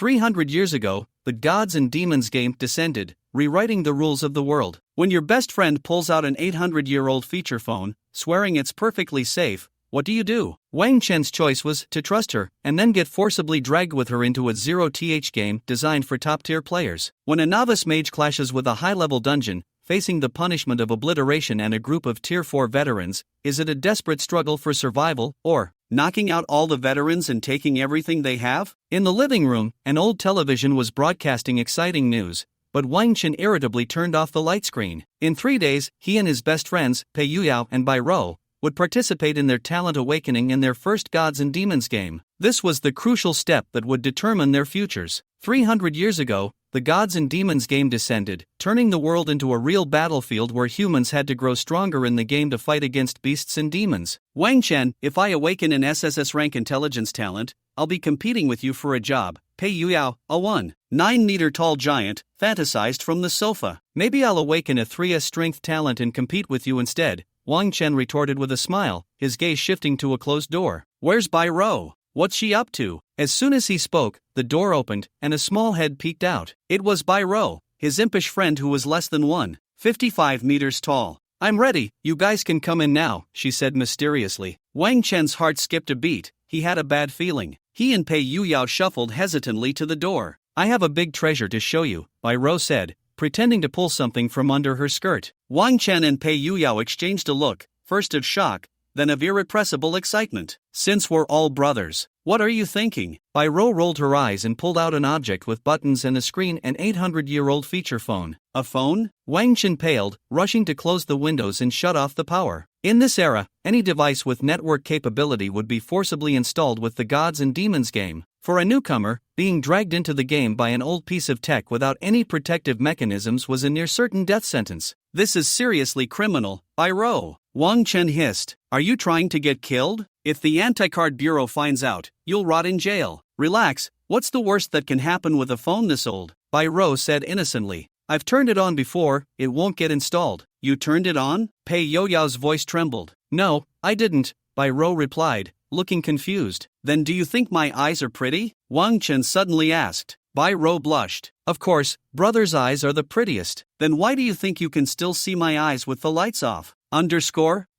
300 years ago, the Gods and Demons game descended, rewriting the rules of the world. When your best friend pulls out an 800-year-old feature phone, swearing it's perfectly safe, what do? Wang Chen's choice was to trust her, and then get forcibly dragged with her into a zero-th game designed for top-tier players. When a novice mage clashes with a high-level dungeon, facing the punishment of obliteration and a group of Tier 4 veterans, is it a desperate struggle for survival, or knocking out all the veterans and taking everything they have? In the living room, an old television was broadcasting exciting news, but Wang Chen irritably turned off the light screen. In 3 days, he and his best friends, Pei Yuyao and Bai Rou, would participate in their talent awakening in their first Gods and Demons game. This was the crucial step that would determine their futures. 300 years ago, the Gods and Demons game descended, turning the world into a real battlefield where humans had to grow stronger in the game to fight against beasts and demons. Wang Chen, if I awaken an SSS rank intelligence talent, I'll be competing with you for a job. Pei Yuyao, a 1.9-meter tall giant, fantasized from the sofa. Maybe I'll awaken a 3S strength talent and compete with you instead, Wang Chen retorted with a smile, his gaze shifting to a closed door. Where's Bai Rou? What's she up to? As soon as he spoke, the door opened, and a small head peeked out. It was Bai Rou, his impish friend who was less than 1.55 meters tall. I'm ready, you guys can come in now, she said mysteriously. Wang Chen's heart skipped a beat, he had a bad feeling. He and Pei Yuyao shuffled hesitantly to the door. I have a big treasure to show you, Bai Rou said, pretending to pull something from under her skirt. Wang Chen and Pei Yuyao exchanged a look, first of shock, then of irrepressible excitement. Since we're all brothers, what are you thinking? Bai Rou rolled her eyes and pulled out an object with buttons and a screen, an 800-year-old feature phone. A phone? Wang Chen paled, rushing to close the windows and shut off the power. In this era, any device with network capability would be forcibly installed with the Gods and Demons game. For a newcomer, being dragged into the game by an old piece of tech without any protective mechanisms was a near-certain death sentence. This is seriously criminal, Bai Rou. Wang Chen hissed. Are you trying to get killed? If the Anti-Card Bureau finds out, you'll rot in jail. Relax, what's the worst that can happen with a phone this old? Bai Rou said innocently. I've turned it on before, it won't get installed. You turned it on? Pei Yuyao's voice trembled. No, I didn't, Bai Rou replied, looking confused. Then do you think my eyes are pretty? Wang Chen suddenly asked. Bai Rou blushed. Of course, brother's eyes are the prettiest. Then why do you think you can still see my eyes with the lights off?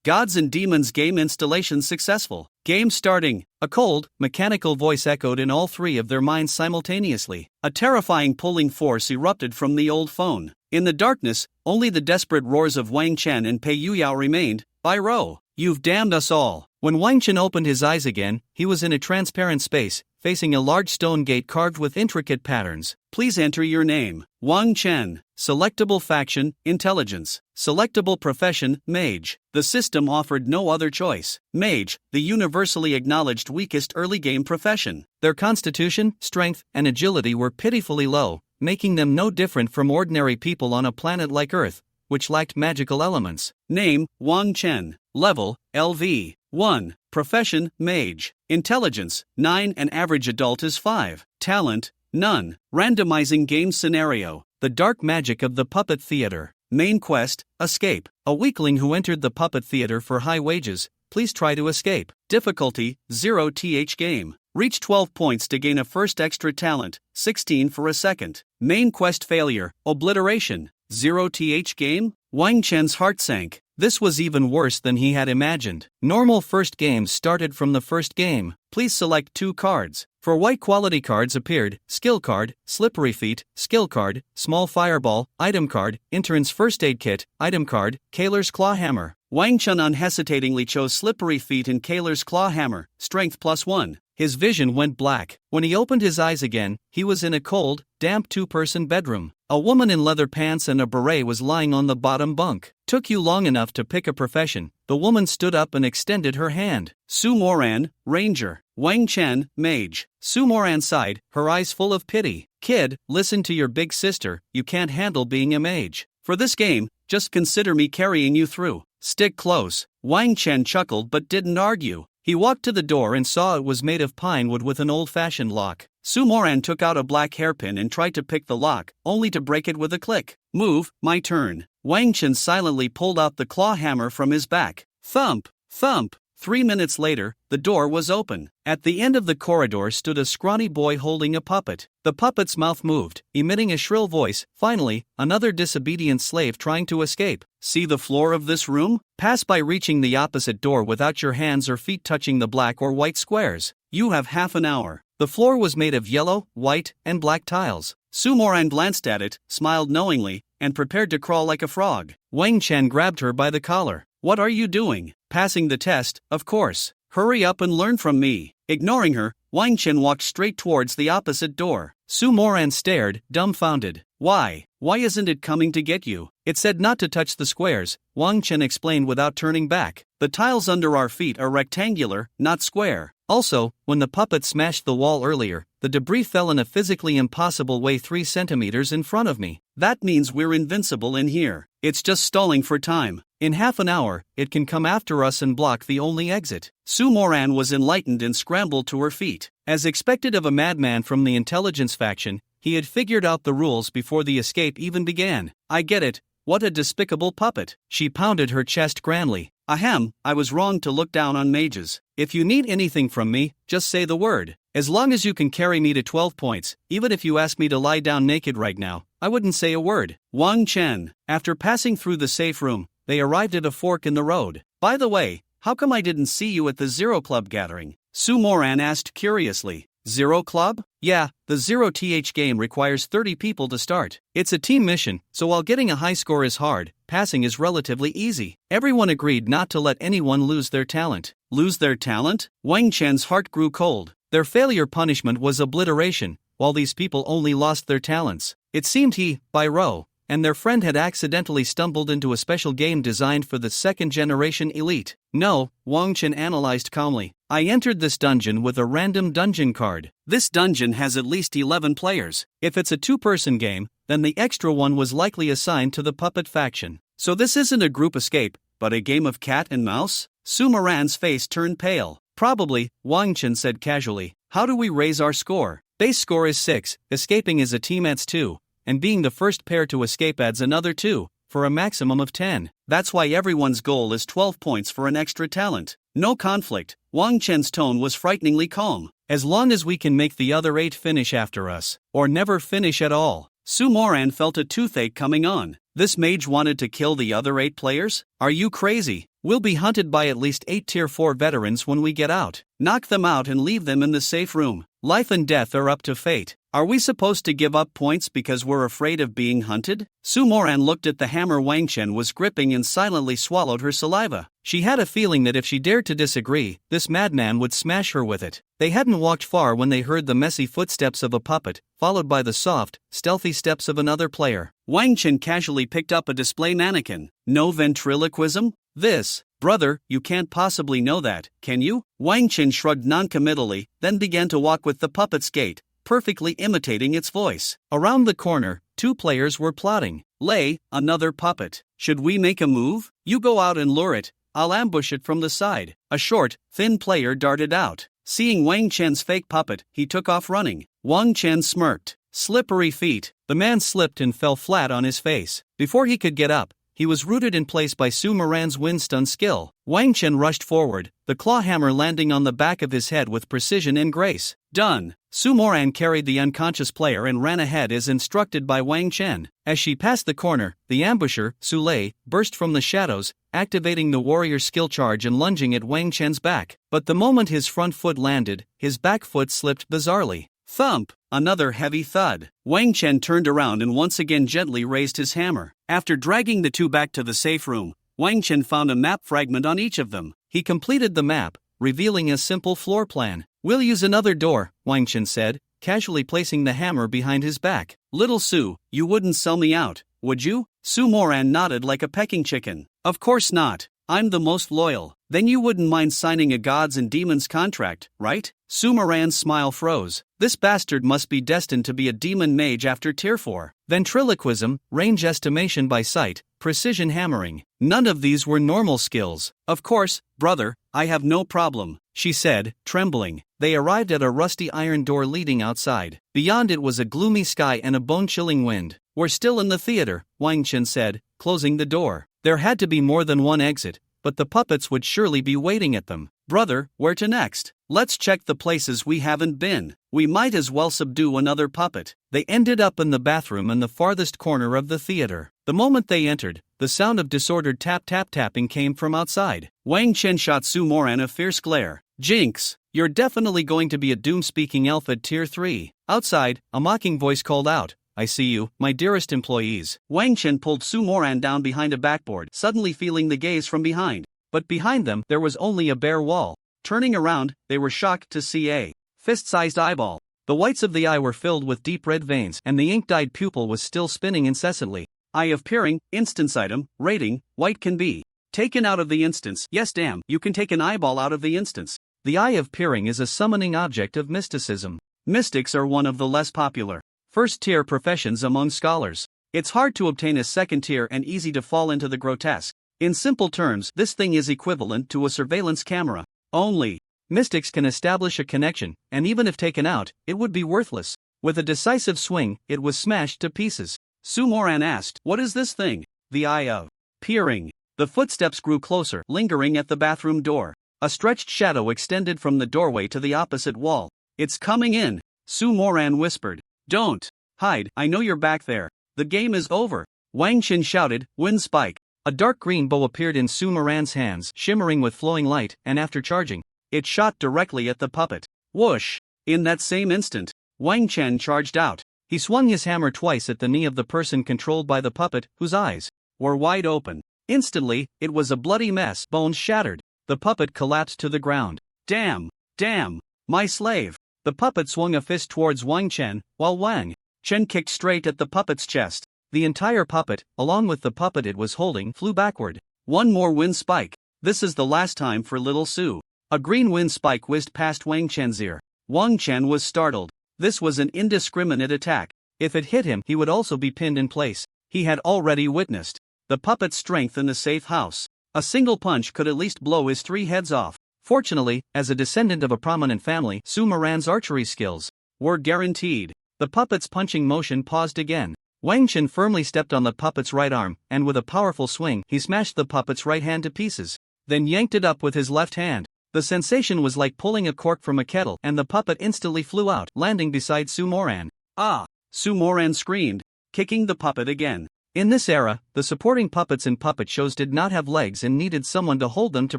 Gods and Demons game installation successful. Game starting. A cold, mechanical voice echoed in all three of their minds simultaneously. A terrifying pulling force erupted from the old phone. In the darkness, only the desperate roars of Wang Chen and Pei Yuyao remained. Bai Rou, you've damned us all. When Wang Chen opened his eyes again, he was in a transparent space, facing a large stone gate carved with intricate patterns. Please enter your name. Wang Chen. Selectable faction, Intelligence. Selectable profession, Mage. The system offered no other choice. Mage, the universally acknowledged weakest early game profession. Their constitution, strength, and agility were pitifully low, making them no different from ordinary people on a planet like Earth, which lacked magical elements. Name, Wang Chen. Level, LV. 1. Profession, Mage. Intelligence, 9 and average adult is 5. Talent, none. Randomizing game scenario. The dark magic of the puppet theater. Main quest, escape. A weakling who entered the puppet theater for high wages, please try to escape. Difficulty, 0th game. Reach 12 points to gain a first extra talent, 16 for a second. Main quest failure, obliteration, 0th game? Wang Chen's heart sank. This was even worse than he had imagined. Normal first games started from the first game. Please select 2 cards. 4 white quality cards appeared: skill card, slippery feet, skill card, small fireball, item card, intern's first aid kit, item card, Kaler's claw hammer. Wang Chen unhesitatingly chose slippery feet and Kaler's claw hammer, strength +1. His vision went black. When he opened his eyes again, he was in a cold, damp 2-person bedroom. A woman in leather pants and a beret was lying on the bottom bunk. Took you long enough to pick a profession. The woman stood up and extended her hand. Su Moran, Ranger. Wang Chen, Mage. Su Moran sighed, her eyes full of pity. Kid, listen to your big sister, you can't handle being a mage. For this game, just consider me carrying you through. Stick close. Wang Chen chuckled but didn't argue. He walked to the door and saw it was made of pine wood with an old-fashioned lock. Su Moran took out a black hairpin and tried to pick the lock, only to break it with a click. Move, my turn. Wang Chen silently pulled out the claw hammer from his back. Thump, thump, 3 minutes later, the door was open. At the end of the corridor stood a scrawny boy holding a puppet. The puppet's mouth moved, emitting a shrill voice. Finally, another disobedient slave trying to escape. See the floor of this room? Pass by reaching the opposite door without your hands or feet touching the black or white squares. You have half an hour. The floor was made of yellow, white, and black tiles. Su Moran glanced at it, smiled knowingly, and prepared to crawl like a frog. Wang Chen grabbed her by the collar. What are you doing? Passing the test, of course. Hurry up and learn from me. Ignoring her, Wang Chen walked straight towards the opposite door. Su Moran stared, dumbfounded. Why isn't it coming to get you? It said not to touch the squares, Wang Chen explained without turning back. The tiles under our feet are rectangular, not square. Also, when the puppet smashed the wall earlier, the debris fell in a physically impossible way 3 centimeters in front of me. That means we're invincible in here. It's just stalling for time. In half an hour, it can come after us and block the only exit. Su Moran was enlightened and scrambled to her feet. As expected of a madman from the intelligence faction, he had figured out the rules before the escape even began. I get it. What a despicable puppet. She pounded her chest grandly. Ahem, I was wrong to look down on mages. If you need anything from me, just say the word. As long as you can carry me to 12 points, even if you asked me to lie down naked right now, I wouldn't say a word. Wang Chen. After passing through the safe room, they arrived at a fork in the road. By the way, how come I didn't see you at the Zero Club gathering? Su Moran asked curiously. Zero Club? Yeah, the Zero TH game requires 30 people to start. It's a team mission, so while getting a high score is hard, passing is relatively easy. Everyone agreed not to let anyone lose their talent. Lose their talent? Wang Chen's heart grew cold. Their failure punishment was obliteration, while these people only lost their talents. It seemed he, by Ro, and their friend had accidentally stumbled into a special game designed for the second-generation elite. No, Wang Chen analyzed calmly. I entered this dungeon with a random dungeon card. This dungeon has at least 11 players. If it's a 2-person game, then the extra one was likely assigned to the puppet faction. So this isn't a group escape, but a game of cat and mouse? Su Moran's face turned pale. Probably, Wang Chen said casually. How do we raise our score? Base score is 6, escaping as a team adds 2, and being the first pair to escape adds another 2, for a maximum of 10. That's why everyone's goal is 12 points for an extra talent. No conflict. Wang Chen's tone was frighteningly calm. As long as we can make the other 8 finish after us, or never finish at all. Su Moran felt a toothache coming on. This mage wanted to kill the other 8 players? Are you crazy? We'll be hunted by at least 8 Tier 4 veterans when we get out. Knock them out and leave them in the safe room. Life and death are up to fate. Are we supposed to give up points because we're afraid of being hunted? Su Moran looked at the hammer Wang Chen was gripping and silently swallowed her saliva. She had a feeling that if she dared to disagree, this madman would smash her with it. They hadn't walked far when they heard the messy footsteps of a puppet, followed by the soft, stealthy steps of another player. Wang Chen casually picked up a display mannequin. No ventriloquism? This. Brother, you can't possibly know that, can you? Wang Chen shrugged noncommittally, then began to walk with the puppet's gait, perfectly imitating its voice. Around the corner, 2 players were plotting. Lei, another puppet. Should we make a move? You go out and lure it, I'll ambush it from the side. A short, thin player darted out. Seeing Wang Chen's fake puppet, he took off running. Wang Chen smirked. Slippery feet. The man slipped and fell flat on his face. Before he could get up, he was rooted in place by Su Moran's wind-stun skill. Wang Chen rushed forward, the claw hammer landing on the back of his head with precision and grace. Done. Su Moran carried the unconscious player and ran ahead as instructed by Wang Chen. As she passed the corner, the ambusher, Su Lei, burst from the shadows, activating the warrior skill charge and lunging at Wang Chen's back. But the moment his front foot landed, his back foot slipped bizarrely. Thump! Another heavy thud. Wang Chen turned around and once again gently raised his hammer. After dragging the 2 back to the safe room, Wang Chen found a map fragment on each of them. He completed the map, revealing a simple floor plan. We'll use another door, Wang Chen said, casually placing the hammer behind his back. Little Su, you wouldn't sell me out, would you? Su Moran nodded like a pecking chicken. Of course not. I'm the most loyal. Then you wouldn't mind signing a gods and demons contract, right? Su Moran's smile froze. This bastard must be destined to be a demon mage after Tier 4. Ventriloquism, range estimation by sight, precision hammering. None of these were normal skills. Of course, brother, I have no problem, she said, trembling. They arrived at a rusty iron door leading outside. Beyond it was a gloomy sky and a bone-chilling wind. We're still in the theater, Wang Chen said, closing the door. There had to be more than one exit, but the puppets would surely be waiting at them. Brother, where to next? Let's check the places we haven't been. We might as well subdue another puppet. They ended up in the bathroom in the farthest corner of the theater. The moment they entered, the sound of disordered tap-tap-tapping came from outside. Wang Chen shot Su Moran a fierce glare. Jinx, you're definitely going to be a doom-speaking elf at Tier 3. Outside, a mocking voice called out, I see you, my dearest employees. Wang Chen pulled Su Moran down behind a backboard, suddenly feeling the gaze from behind. But behind them, there was only a bare wall. Turning around, they were shocked to see a fist-sized eyeball. The whites of the eye were filled with deep red veins, and the ink-dyed pupil was still spinning incessantly. Eye of peering, instance item, rating, white can be taken out of the instance. Yes, damn, you can take an eyeball out of the instance. The eye of peering is a summoning object of mysticism. Mystics are one of the less popular first-tier professions among scholars. It's hard to obtain a second-tier and easy to fall into the grotesque. In simple terms, this thing is equivalent to a surveillance camera. Only mystics can establish a connection, and even if taken out, it would be worthless. With a decisive swing, it was smashed to pieces. Su Moran asked, what is this thing? The eye of peering. The footsteps grew closer, lingering at the bathroom door. A stretched shadow extended from the doorway to the opposite wall. It's coming in, Su Moran whispered. Don't hide, I know you're back there. The game is over. Wang Chen shouted, wind spike. A dark green bow appeared in Su Moran's hands, shimmering with flowing light, and after charging, it shot directly at the puppet. Whoosh! In that same instant, Wang Chen charged out. He swung his hammer twice at the knee of the person controlled by the puppet, whose eyes were wide open. Instantly, it was a bloody mess, bones shattered. The puppet collapsed to the ground. Damn! Damn! My slave! The puppet swung a fist towards Wang Chen, while Wang Chen kicked straight at the puppet's chest. The entire puppet, along with the puppet it was holding, flew backward. One more wind spike. This is the last time for little Su. A green wind spike whizzed past Wang Chen's ear. Wang Chen was startled. This was an indiscriminate attack. If it hit him, he would also be pinned in place. He had already witnessed the puppet's strength in the safe house. A single punch could at least blow his 3 heads off. Fortunately, as a descendant of a prominent family, Su Moran's archery skills were guaranteed. The puppet's punching motion paused again. Wang Chen firmly stepped on the puppet's right arm, and with a powerful swing, he smashed the puppet's right hand to pieces, then yanked it up with his left hand. The sensation was like pulling a cork from a kettle, and the puppet instantly flew out, landing beside Su Moran. Ah! Su Moran screamed, kicking the puppet again. In this era, the supporting puppets in puppet shows did not have legs and needed someone to hold them to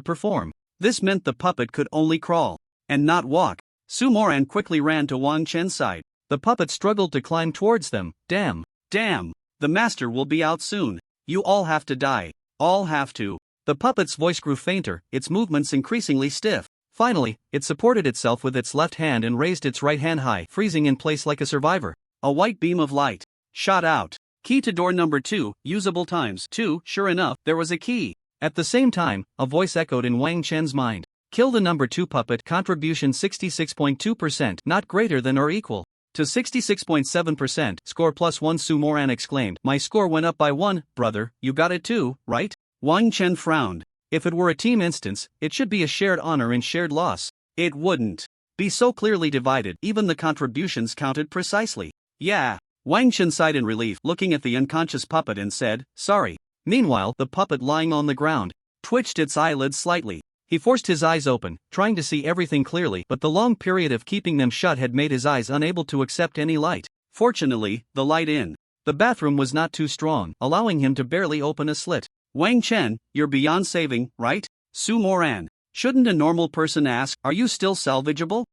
perform. This meant the puppet could only crawl, and not walk. Su Moran quickly ran to Wang Chen's side. The puppet struggled to climb towards them. Damn! Damn! The master will be out soon. You all have to die. All have to. The puppet's voice grew fainter, its movements increasingly stiff. Finally, it supported itself with its left hand and raised its right hand high, freezing in place like a survivor. A white beam of light shot out. Key to door number 2, usable times 2. Sure enough, there was a key. At the same time, a voice echoed in Wang Chen's mind. Kill the number 2 puppet, contribution 66.2%, not greater than or equal to 66.7%, score +1. Su Moran exclaimed, my score went up by 1, brother, you got it too, right? Wang Chen frowned. If it were a team instance, it should be a shared honor and shared loss. It wouldn't be so clearly divided, even the contributions counted precisely. Yeah. Wang Chen sighed in relief, looking at the unconscious puppet and said, sorry. Meanwhile, the puppet lying on the ground twitched its eyelids slightly. He forced his eyes open, trying to see everything clearly, but the long period of keeping them shut had made his eyes unable to accept any light. Fortunately, the light in the bathroom was not too strong, allowing him to barely open a slit. Wang Chen, you're beyond saving, right? Su Moran. Shouldn't a normal person ask, are you still salvageable?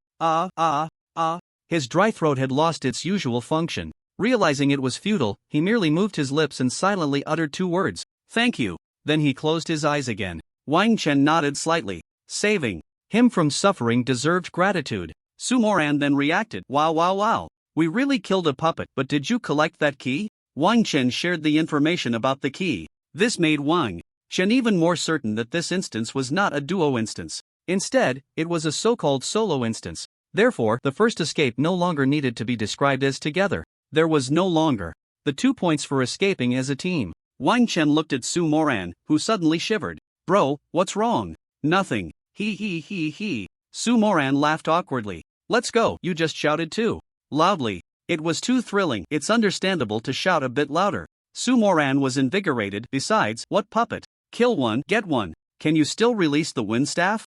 His dry throat had lost its usual function. Realizing it was futile, he merely moved his lips and silently uttered 2 words. Thank you. Then he closed his eyes again. Wang Chen nodded slightly. Saving him from suffering deserved gratitude. Su Moran then reacted. Wow. We really killed a puppet, but did you collect that key? Wang Chen shared the information about the key. This made Wang Chen even more certain that this instance was not a duo instance. Instead, it was a so-called solo instance. Therefore, the first escape no longer needed to be described as together. There was no longer the 2 points for escaping as a team. Wang Chen looked at Su Moran, who suddenly shivered. Bro, what's wrong? Nothing. He. Su Moran laughed awkwardly. Let's go, you just shouted too loudly. It was too thrilling. It's understandable to shout a bit louder. Su Moran was invigorated. Besides, what puppet? Kill one, get one. Can you still release the wind staff?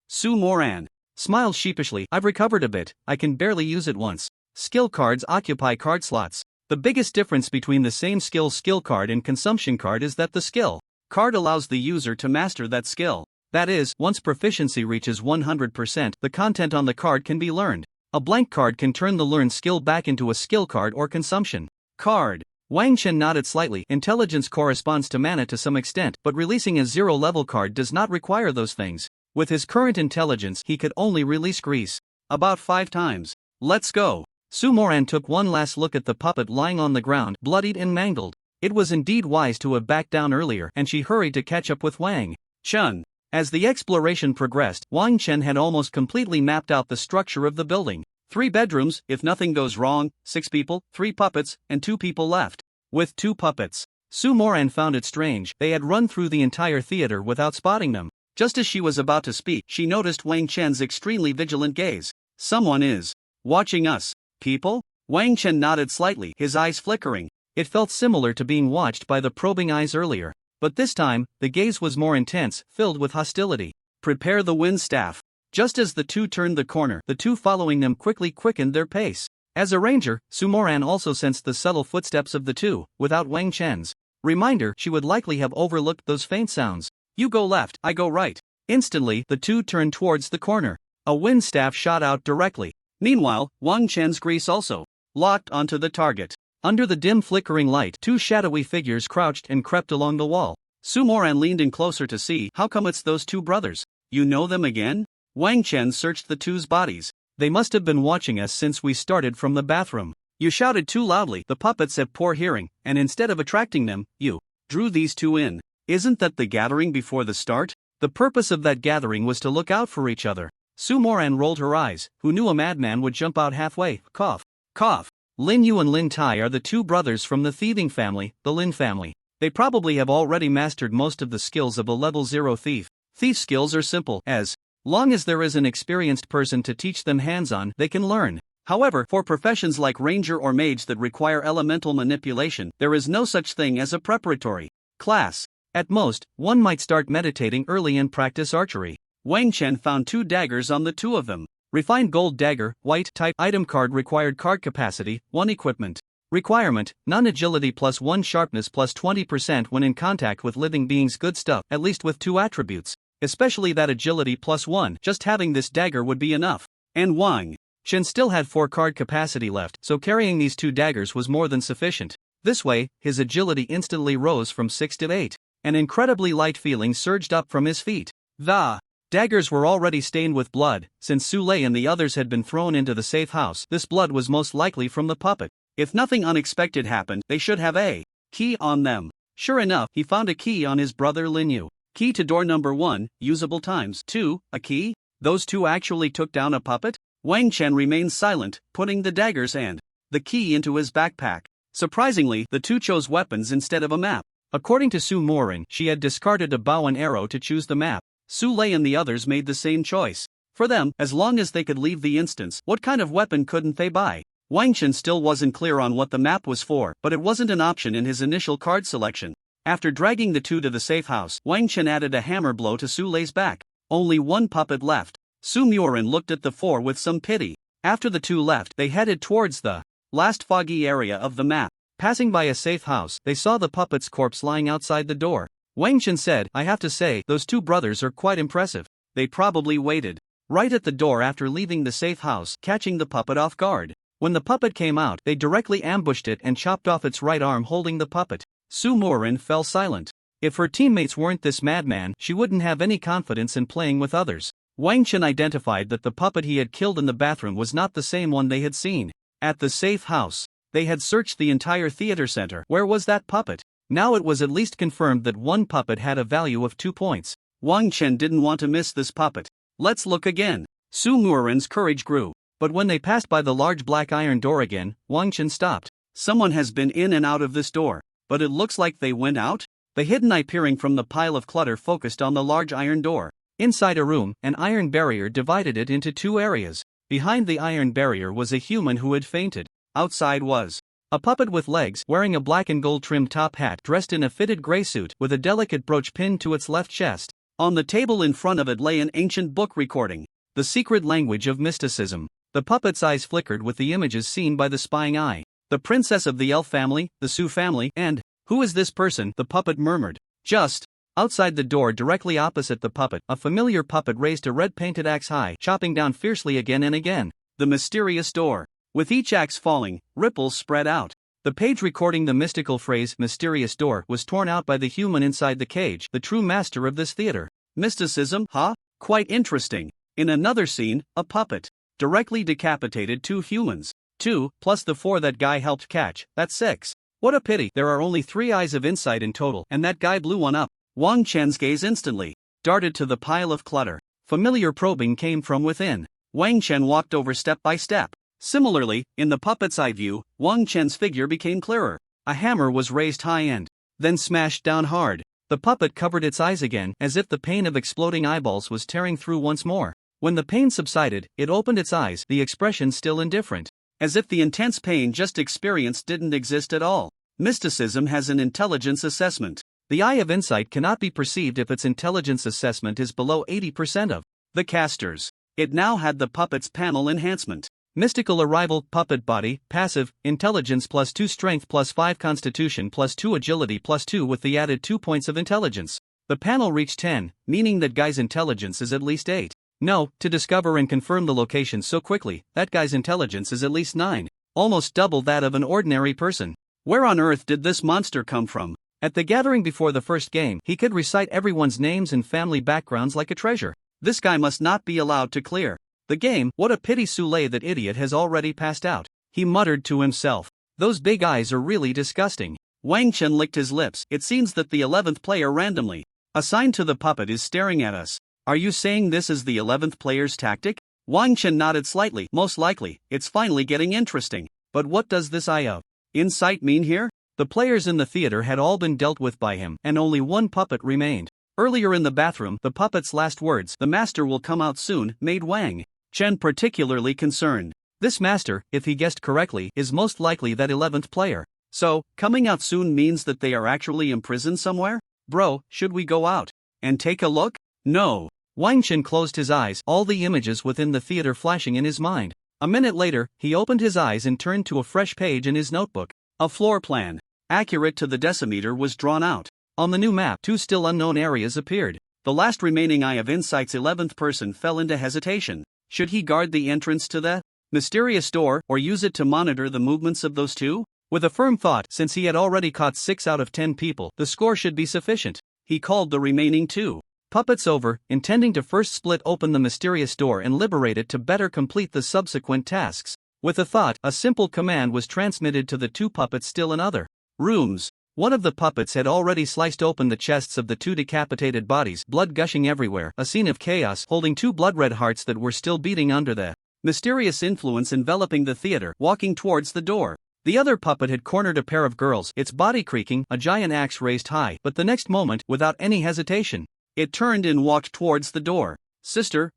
Su Moran smiled sheepishly. I've recovered a bit, I can barely use it once. Skill cards occupy card slots. The biggest difference between the same skill card and consumption card is that the skill card allows the user to master that skill. That is, once proficiency reaches 100%, the content on the card can be learned. A blank card can turn the learned skill back into a skill card or consumption card. Wang Chen nodded slightly. Intelligence corresponds to mana to some extent, but releasing a 0-level card does not require those things. With his current intelligence, he could only release grease about 5 times. Let's go. Su Moran took one last look at the puppet lying on the ground, bloodied and mangled. It was indeed wise to have backed down earlier, and she hurried to catch up with Wang Chen. As the exploration progressed, Wang Chen had almost completely mapped out the structure of the building. 3 bedrooms, if nothing goes wrong, 6 people, 3 puppets, and 2 people left. With 2 puppets, Su Moran found it strange. They had run through the entire theater without spotting them. Just as she was about to speak, she noticed Wang Chen's extremely vigilant gaze. Someone is watching us, people? Wang Chen nodded slightly, his eyes flickering. It felt similar to being watched by the probing eyes earlier. But this time, the gaze was more intense, filled with hostility. Prepare the wind staff. Just as the 2 turned the corner, the 2 following them quickly quickened their pace. As a ranger, Su Moran also sensed the subtle footsteps of the 2. Without Wang Chen's reminder, she would likely have overlooked those faint sounds. You go left, I go right. Instantly, the 2 turned towards the corner. A wind staff shot out directly. Meanwhile, Wang Chen's grease also locked onto the target. Under the dim flickering light, 2 shadowy figures crouched and crept along the wall. Su Moran leaned in closer to see. How come it's those 2 brothers? You know them again? Wang Chen searched the 2's bodies. They must have been watching us since we started from the bathroom. You shouted too loudly. The puppets have poor hearing, and instead of attracting them, you drew these 2 in. Isn't that the gathering before the start? The purpose of that gathering was to look out for each other. Su Moran rolled her eyes. Who knew a madman would jump out halfway? Cough. Cough. Lin Yu and Lin Tai are the 2 brothers from the thieving family, the Lin family. They probably have already mastered most of the skills of a level 0 thief. Thief skills are simple. As long as there is an experienced person to teach them hands-on, they can learn. However, for professions like ranger or mage that require elemental manipulation, there is no such thing as a preparatory class. At most, one might start meditating early and practice archery. Wang Chen found 2 daggers on the 2 of them. Refined gold dagger, white type, item card required card capacity, 1 equipment. Requirement, non-agility plus 1 sharpness plus 20% when in contact with living beings. Good stuff, at least with 2 attributes. Especially that agility plus 1, just having this dagger would be enough. And Wang Chen still had 4 card capacity left, so carrying these 2 daggers was more than sufficient. This way, his agility instantly rose from 6 to 8. An incredibly light feeling surged up from his feet. The daggers were already stained with blood. Since Su Lei and the others had been thrown into the safe house, this blood was most likely from the puppet. If nothing unexpected happened, they should have a key on them. Sure enough, he found a key on his brother Lin Yu. Key to door number 1, usable times 2, a key? Those 2 actually took down a puppet? Wang Chen remained silent, putting the daggers and the key into his backpack. Surprisingly, the 2 chose weapons instead of a map. According to Su Moran, she had discarded a bow and arrow to choose the map. Su Lei and the others made the same choice. For them, as long as they could leave the instance, what kind of weapon couldn't they buy? Wang Chen still wasn't clear on what the map was for, but it wasn't an option in his initial card selection. After dragging the 2 to the safe house, Wang Chen added a hammer blow to Su Lei's back. Only 1 puppet left. Su Moran looked at the 4 with some pity. After the 2 left, they headed towards the last foggy area of the map. Passing by a safe house, they saw the puppet's corpse lying outside the door. Wang Chen said, I have to say, those 2 brothers are quite impressive. They probably waited right at the door after leaving the safe house, catching the puppet off guard. When the puppet came out, they directly ambushed it and chopped off its right arm holding the puppet. Su Moran fell silent. If her teammates weren't this madman, she wouldn't have any confidence in playing with others. Wang Chen identified that the puppet he had killed in the bathroom was not the same one they had seen at the safe house. They had searched the entire theater center. Where was that puppet? Now it was at least confirmed that 1 puppet had a value of 2 points. Wang Chen didn't want to miss this puppet. Let's look again. Su Moran's courage grew. But when they passed by the large black iron door again, Wang Chen stopped. Someone has been in and out of this door. But it looks like they went out? The hidden eye peering from the pile of clutter focused on the large iron door. Inside a room, an iron barrier divided it into 2 areas. Behind the iron barrier was a human who had fainted. Outside was a puppet with legs, wearing a black and gold trimmed top hat, dressed in a fitted gray suit with a delicate brooch pinned to its left chest. On the table in front of it lay an ancient book recording, The Secret Language of Mysticism. The puppet's eyes flickered with the images seen by the spying eye. The princess of the elf family, the Sioux family, and, who is this person? The puppet murmured. Just outside the door directly opposite the puppet, a familiar puppet raised a red-painted axe high, chopping down fiercely again and again. The mysterious door. With each axe falling, ripples spread out. The page recording the mystical phrase, mysterious door, was torn out by the human inside the cage, the true master of this theater. Mysticism, huh? Quite interesting. In another scene, a puppet directly decapitated 2 humans. 2, plus the 4 that guy helped catch, that's 6. What a pity, there are only 3 eyes of insight in total, and that guy blew one up. Wang Chen's gaze instantly darted to the pile of clutter. Familiar probing came from within. Wang Chen walked over step by step. Similarly, in the puppet's eye view, Wang Chen's figure became clearer. A hammer was raised high and then smashed down hard. The puppet covered its eyes again, as if the pain of exploding eyeballs was tearing through once more. When the pain subsided, it opened its eyes, the expression still indifferent. As if the intense pain just experienced didn't exist at all. Mysticism has an intelligence assessment. The eye of insight cannot be perceived if its intelligence assessment is below 80% of the caster's. It now had the puppet's panel enhancement. Mystical arrival, puppet body, passive, intelligence plus 2 strength plus 5 constitution plus 2 agility plus 2 with the added 2 points of intelligence. The panel reached 10, meaning that guy's intelligence is at least 8. No, to discover and confirm the location so quickly, that guy's intelligence is at least 9. Almost double that of an ordinary person. Where on earth did this monster come from? At the gathering before the first game, he could recite everyone's names and family backgrounds like a treasure. This guy must not be allowed to clear the game. What a pity Soulé that idiot has already passed out. He muttered to himself. Those big eyes are really disgusting. Wang Chen licked his lips. It seems that the 11th player randomly assigned to the puppet is staring at us. Are you saying this is the 11th player's tactic? Wang Chen nodded slightly. Most likely, it's finally getting interesting. But what does this eye of insight mean here? The players in the theater had all been dealt with by him, and only one puppet remained. Earlier in the bathroom, the puppet's last words, "The master will come out soon," made Wang Chen particularly concerned. This master, if he guessed correctly, is most likely that 11th player. So, coming out soon means that they are actually imprisoned somewhere? Bro, should we go out and take a look? No. Wang Chen closed his eyes, all the images within the theater flashing in his mind. A minute later, he opened his eyes and turned to a fresh page in his notebook. A floor plan, accurate to the decimeter, was drawn out. On the new map, 2 still unknown areas appeared. The last remaining eye of insight's 11th person fell into hesitation. Should he guard the entrance to the mysterious door, or use it to monitor the movements of those 2? With a firm thought, since he had already caught 6 out of 10 people, the score should be sufficient. He called the remaining 2 puppets over, intending to first split open the mysterious door and liberate it to better complete the subsequent tasks. With a thought, a simple command was transmitted to the 2 puppets still in other rooms. One of the puppets had already sliced open the chests of the 2 decapitated bodies, blood gushing everywhere, a scene of chaos, holding 2 blood-red hearts that were still beating under the mysterious influence enveloping the theater, walking towards the door. The other puppet had cornered a pair of girls, its body creaking, a giant axe raised high, but the next moment, without any hesitation, it turned and walked towards the door. "Sister,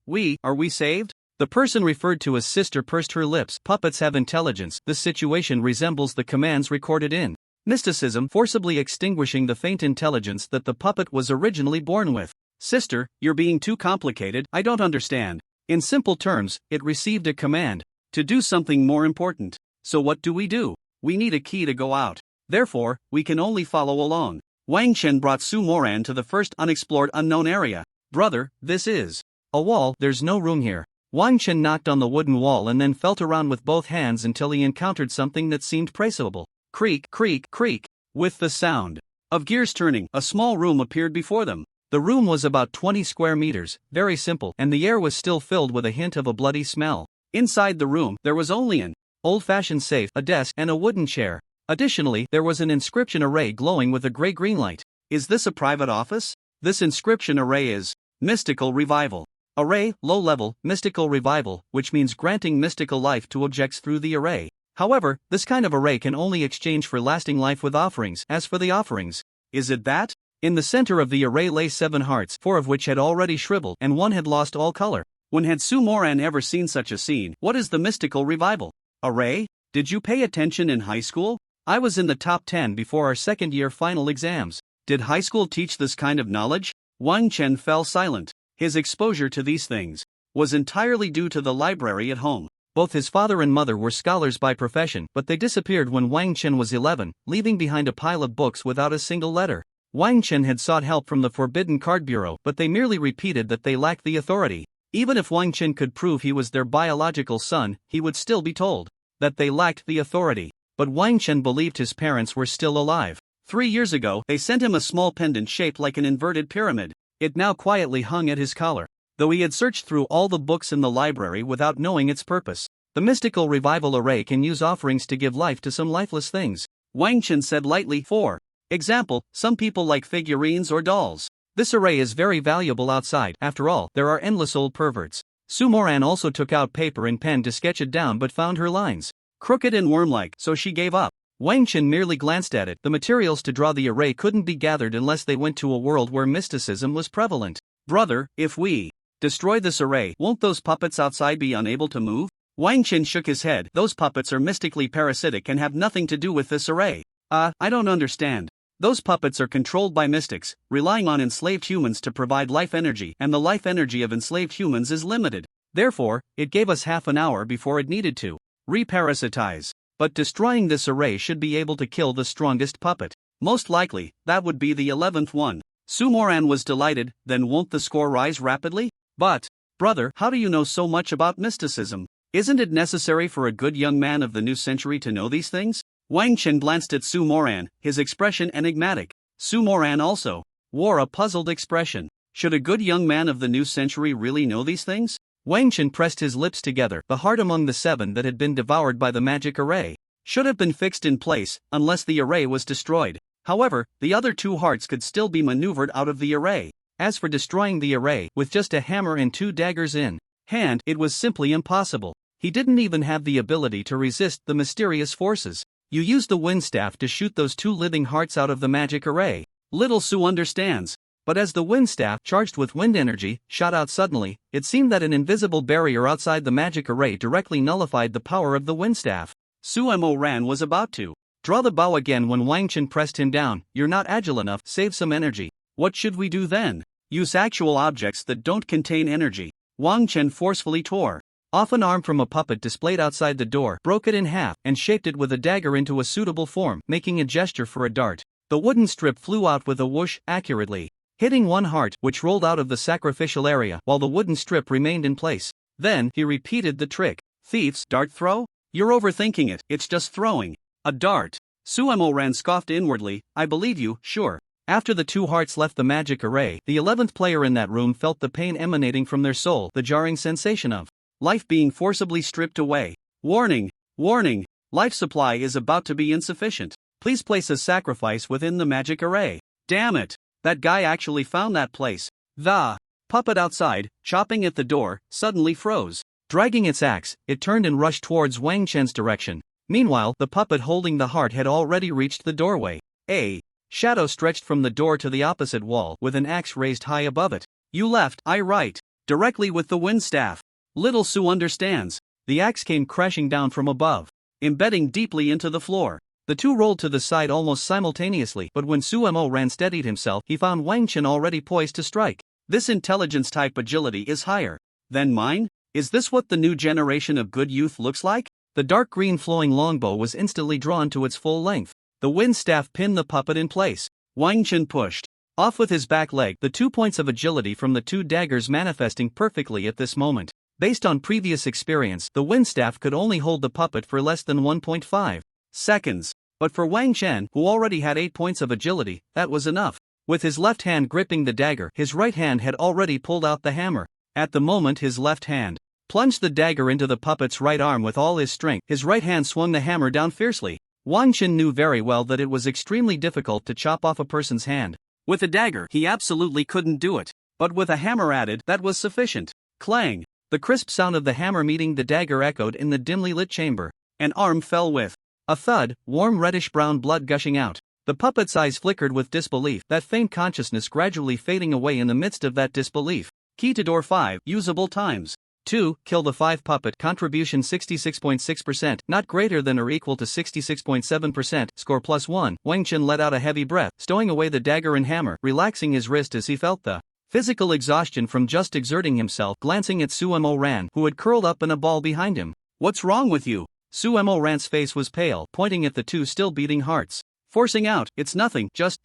are we saved?" The person referred to as sister pursed her lips. Puppets have intelligence. This situation resembles the commands recorded in Mysticism, forcibly extinguishing the faint intelligence that the puppet was originally born with. "Sister, you're being too complicated, I don't understand." In simple terms, it received a command to do something more important. So what do? We need a key to go out. Therefore, we can only follow along. Wang Chen brought Su Moran to the first unexplored unknown area. "Brother, this is a wall, there's no room here." Wang Chen knocked on the wooden wall and then felt around with both hands until he encountered something that seemed traceable. Creak, creak, creak. With the sound of gears turning, a small room appeared before them. The room was about 20 square meters, very simple, and the air was still filled with a hint of a bloody smell. Inside the room, there was only an old-fashioned safe, a desk, and a wooden chair. Additionally, there was an inscription array glowing with a gray-green light. Is this a private office? This inscription array is Mystical Revival. Array, low level, mystical revival, which means granting mystical life to objects through the array. However, this kind of array can only exchange for lasting life with offerings. As for the offerings, is it that? In the center of the array lay 7 hearts, 4 of which had already shriveled, and 1 had lost all color. When had Su Moran ever seen such a scene? What is the mystical revival array? Did you pay attention in high school? I was in the top 10 before our second-year final exams. Did high school teach this kind of knowledge? Wang Chen fell silent. His exposure to these things was entirely due to the library at home. Both his father and mother were scholars by profession, but they disappeared when Wang Chen was 11, leaving behind a pile of books without a single letter. Wang Chen had sought help from the Forbidden Card Bureau, but they merely repeated that they lacked the authority. Even if Wang Chen could prove he was their biological son, he would still be told that they lacked the authority. But Wang Chen believed his parents were still alive. 3 years ago, they sent him a small pendant shaped like an inverted pyramid. It now quietly hung at his collar. Though he had searched through all the books in the library without knowing its purpose. The mystical revival array can use offerings to give life to some lifeless things. Wang Chen said lightly. For example, some people like figurines or dolls. This array is very valuable outside. After all, there are endless old perverts. Su Moran also took out paper and pen to sketch it down but found her lines crooked and worm-like, so she gave up. Wang Chen merely glanced at it. The materials to draw the array couldn't be gathered unless they went to a world where mysticism was prevalent. Brother, if we destroy this array, won't those puppets outside be unable to move? Wang Chen shook his head. Those puppets are mystically parasitic and have nothing to do with this array. I don't understand. Those puppets are controlled by mystics, relying on enslaved humans to provide life energy, and the life energy of enslaved humans is limited. Therefore, it gave us half an hour before it needed to reparasitize. But destroying this array should be able to kill the strongest puppet. Most likely, that would be the 11th one. Su Moran was delighted. Then won't the score rise rapidly? But, brother, how do you know so much about mysticism? Isn't it necessary for a good young man of the new century to know these things? Wang Chen glanced at Su Moran, his expression enigmatic. Su Moran also wore a puzzled expression. Should a good young man of the new century really know these things? Wang Chen pressed his lips together. The heart among the 7 that had been devoured by the magic array should have been fixed in place, unless the array was destroyed. However, the other 2 hearts could still be maneuvered out of the array. As for destroying the array, with just a hammer and 2 daggers in hand, it was simply impossible. He didn't even have the ability to resist the mysterious forces. You used the wind staff to shoot those 2 living hearts out of the magic array. Little Su understands. But as the wind staff, charged with wind energy, shot out suddenly, it seemed that an invisible barrier outside the magic array directly nullified the power of the wind staff. Su Moran was about to draw the bow again when Wang Chen pressed him down. You're not agile enough, save some energy. What should we do then? Use actual objects that don't contain energy. Wang Chen forcefully tore off an arm from a puppet displayed outside the door, broke it in half, and shaped it with a dagger into a suitable form, making a gesture for a dart. The wooden strip flew out with a whoosh, accurately hitting 1 heart, which rolled out of the sacrificial area, while the wooden strip remained in place. Then, he repeated the trick. Thieves, dart throw? You're overthinking it, it's just throwing a dart. Su Moran scoffed inwardly. I believe you, sure. After the 2 hearts left the magic array, the 11th player in that room felt the pain emanating from their soul, the jarring sensation of life being forcibly stripped away. Warning, warning, life supply is about to be insufficient. Please place a sacrifice within the magic array. Damn it. That guy actually found that place. The puppet outside, chopping at the door, suddenly froze. Dragging its axe, it turned and rushed towards Wang Chen's direction. Meanwhile, the puppet holding the heart had already reached the doorway. A shadow stretched from the door to the opposite wall, with an axe raised high above it. You left, I right. Directly with the wind staff. Little Su understands. The axe came crashing down from above, embedding deeply into the floor. The 2 rolled to the side almost simultaneously, but when Su Moran steadied himself, he found Wang Chen already poised to strike. This intelligence-type agility is higher than mine? Is this what the new generation of good youth looks like? The dark green flowing longbow was instantly drawn to its full length. The wind staff pinned the puppet in place. Wang Chen pushed off with his back leg, the 2 points of agility from the 2 daggers manifesting perfectly at this moment. Based on previous experience, the wind staff could only hold the puppet for less than 1.5 seconds. But for Wang Chen, who already had 8 points of agility, that was enough. With his left hand gripping the dagger, his right hand had already pulled out the hammer. At the moment his left hand plunged the dagger into the puppet's right arm with all his strength, his right hand swung the hammer down fiercely. Wang Chen knew very well that it was extremely difficult to chop off a person's hand. With a dagger, he absolutely couldn't do it. But with a hammer added, that was sufficient. Clang! The crisp sound of the hammer meeting the dagger echoed in the dimly lit chamber. An arm fell with a thud, warm reddish-brown blood gushing out. The puppet's eyes flickered with disbelief, that faint consciousness gradually fading away in the midst of that disbelief. Key to door 5, usable times. 2. Kill the 5 puppet. Contribution 66.6%, not greater than or equal to 66.7%, score +1. Wang Chen let out a heavy breath, stowing away the dagger and hammer, relaxing his wrist as he felt the physical exhaustion from just exerting himself, glancing at Suemo Ran, who had curled up in a ball behind him. What's wrong with you? Suemo Ran's face was pale, pointing at the two still beating hearts. Forcing out, it's nothing, just.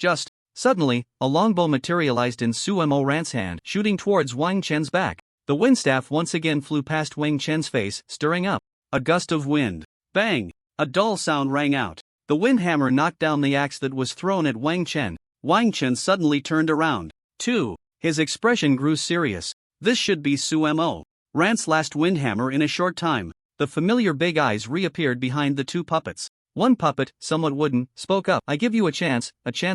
Suddenly, a longbow materialized in Suemo Ran's hand, shooting towards Wang Chen's back. The windstaff once again flew past Wang Chen's face, stirring up a gust of wind. Bang! A dull sound rang out. The wind hammer knocked down the axe that was thrown at Wang Chen. Wang Chen suddenly turned around. 2. His expression grew serious. This should be Suemo Ran's last wind hammer in a short time. The familiar big eyes reappeared behind the two puppets. One puppet, somewhat wooden, spoke up. I give you a chance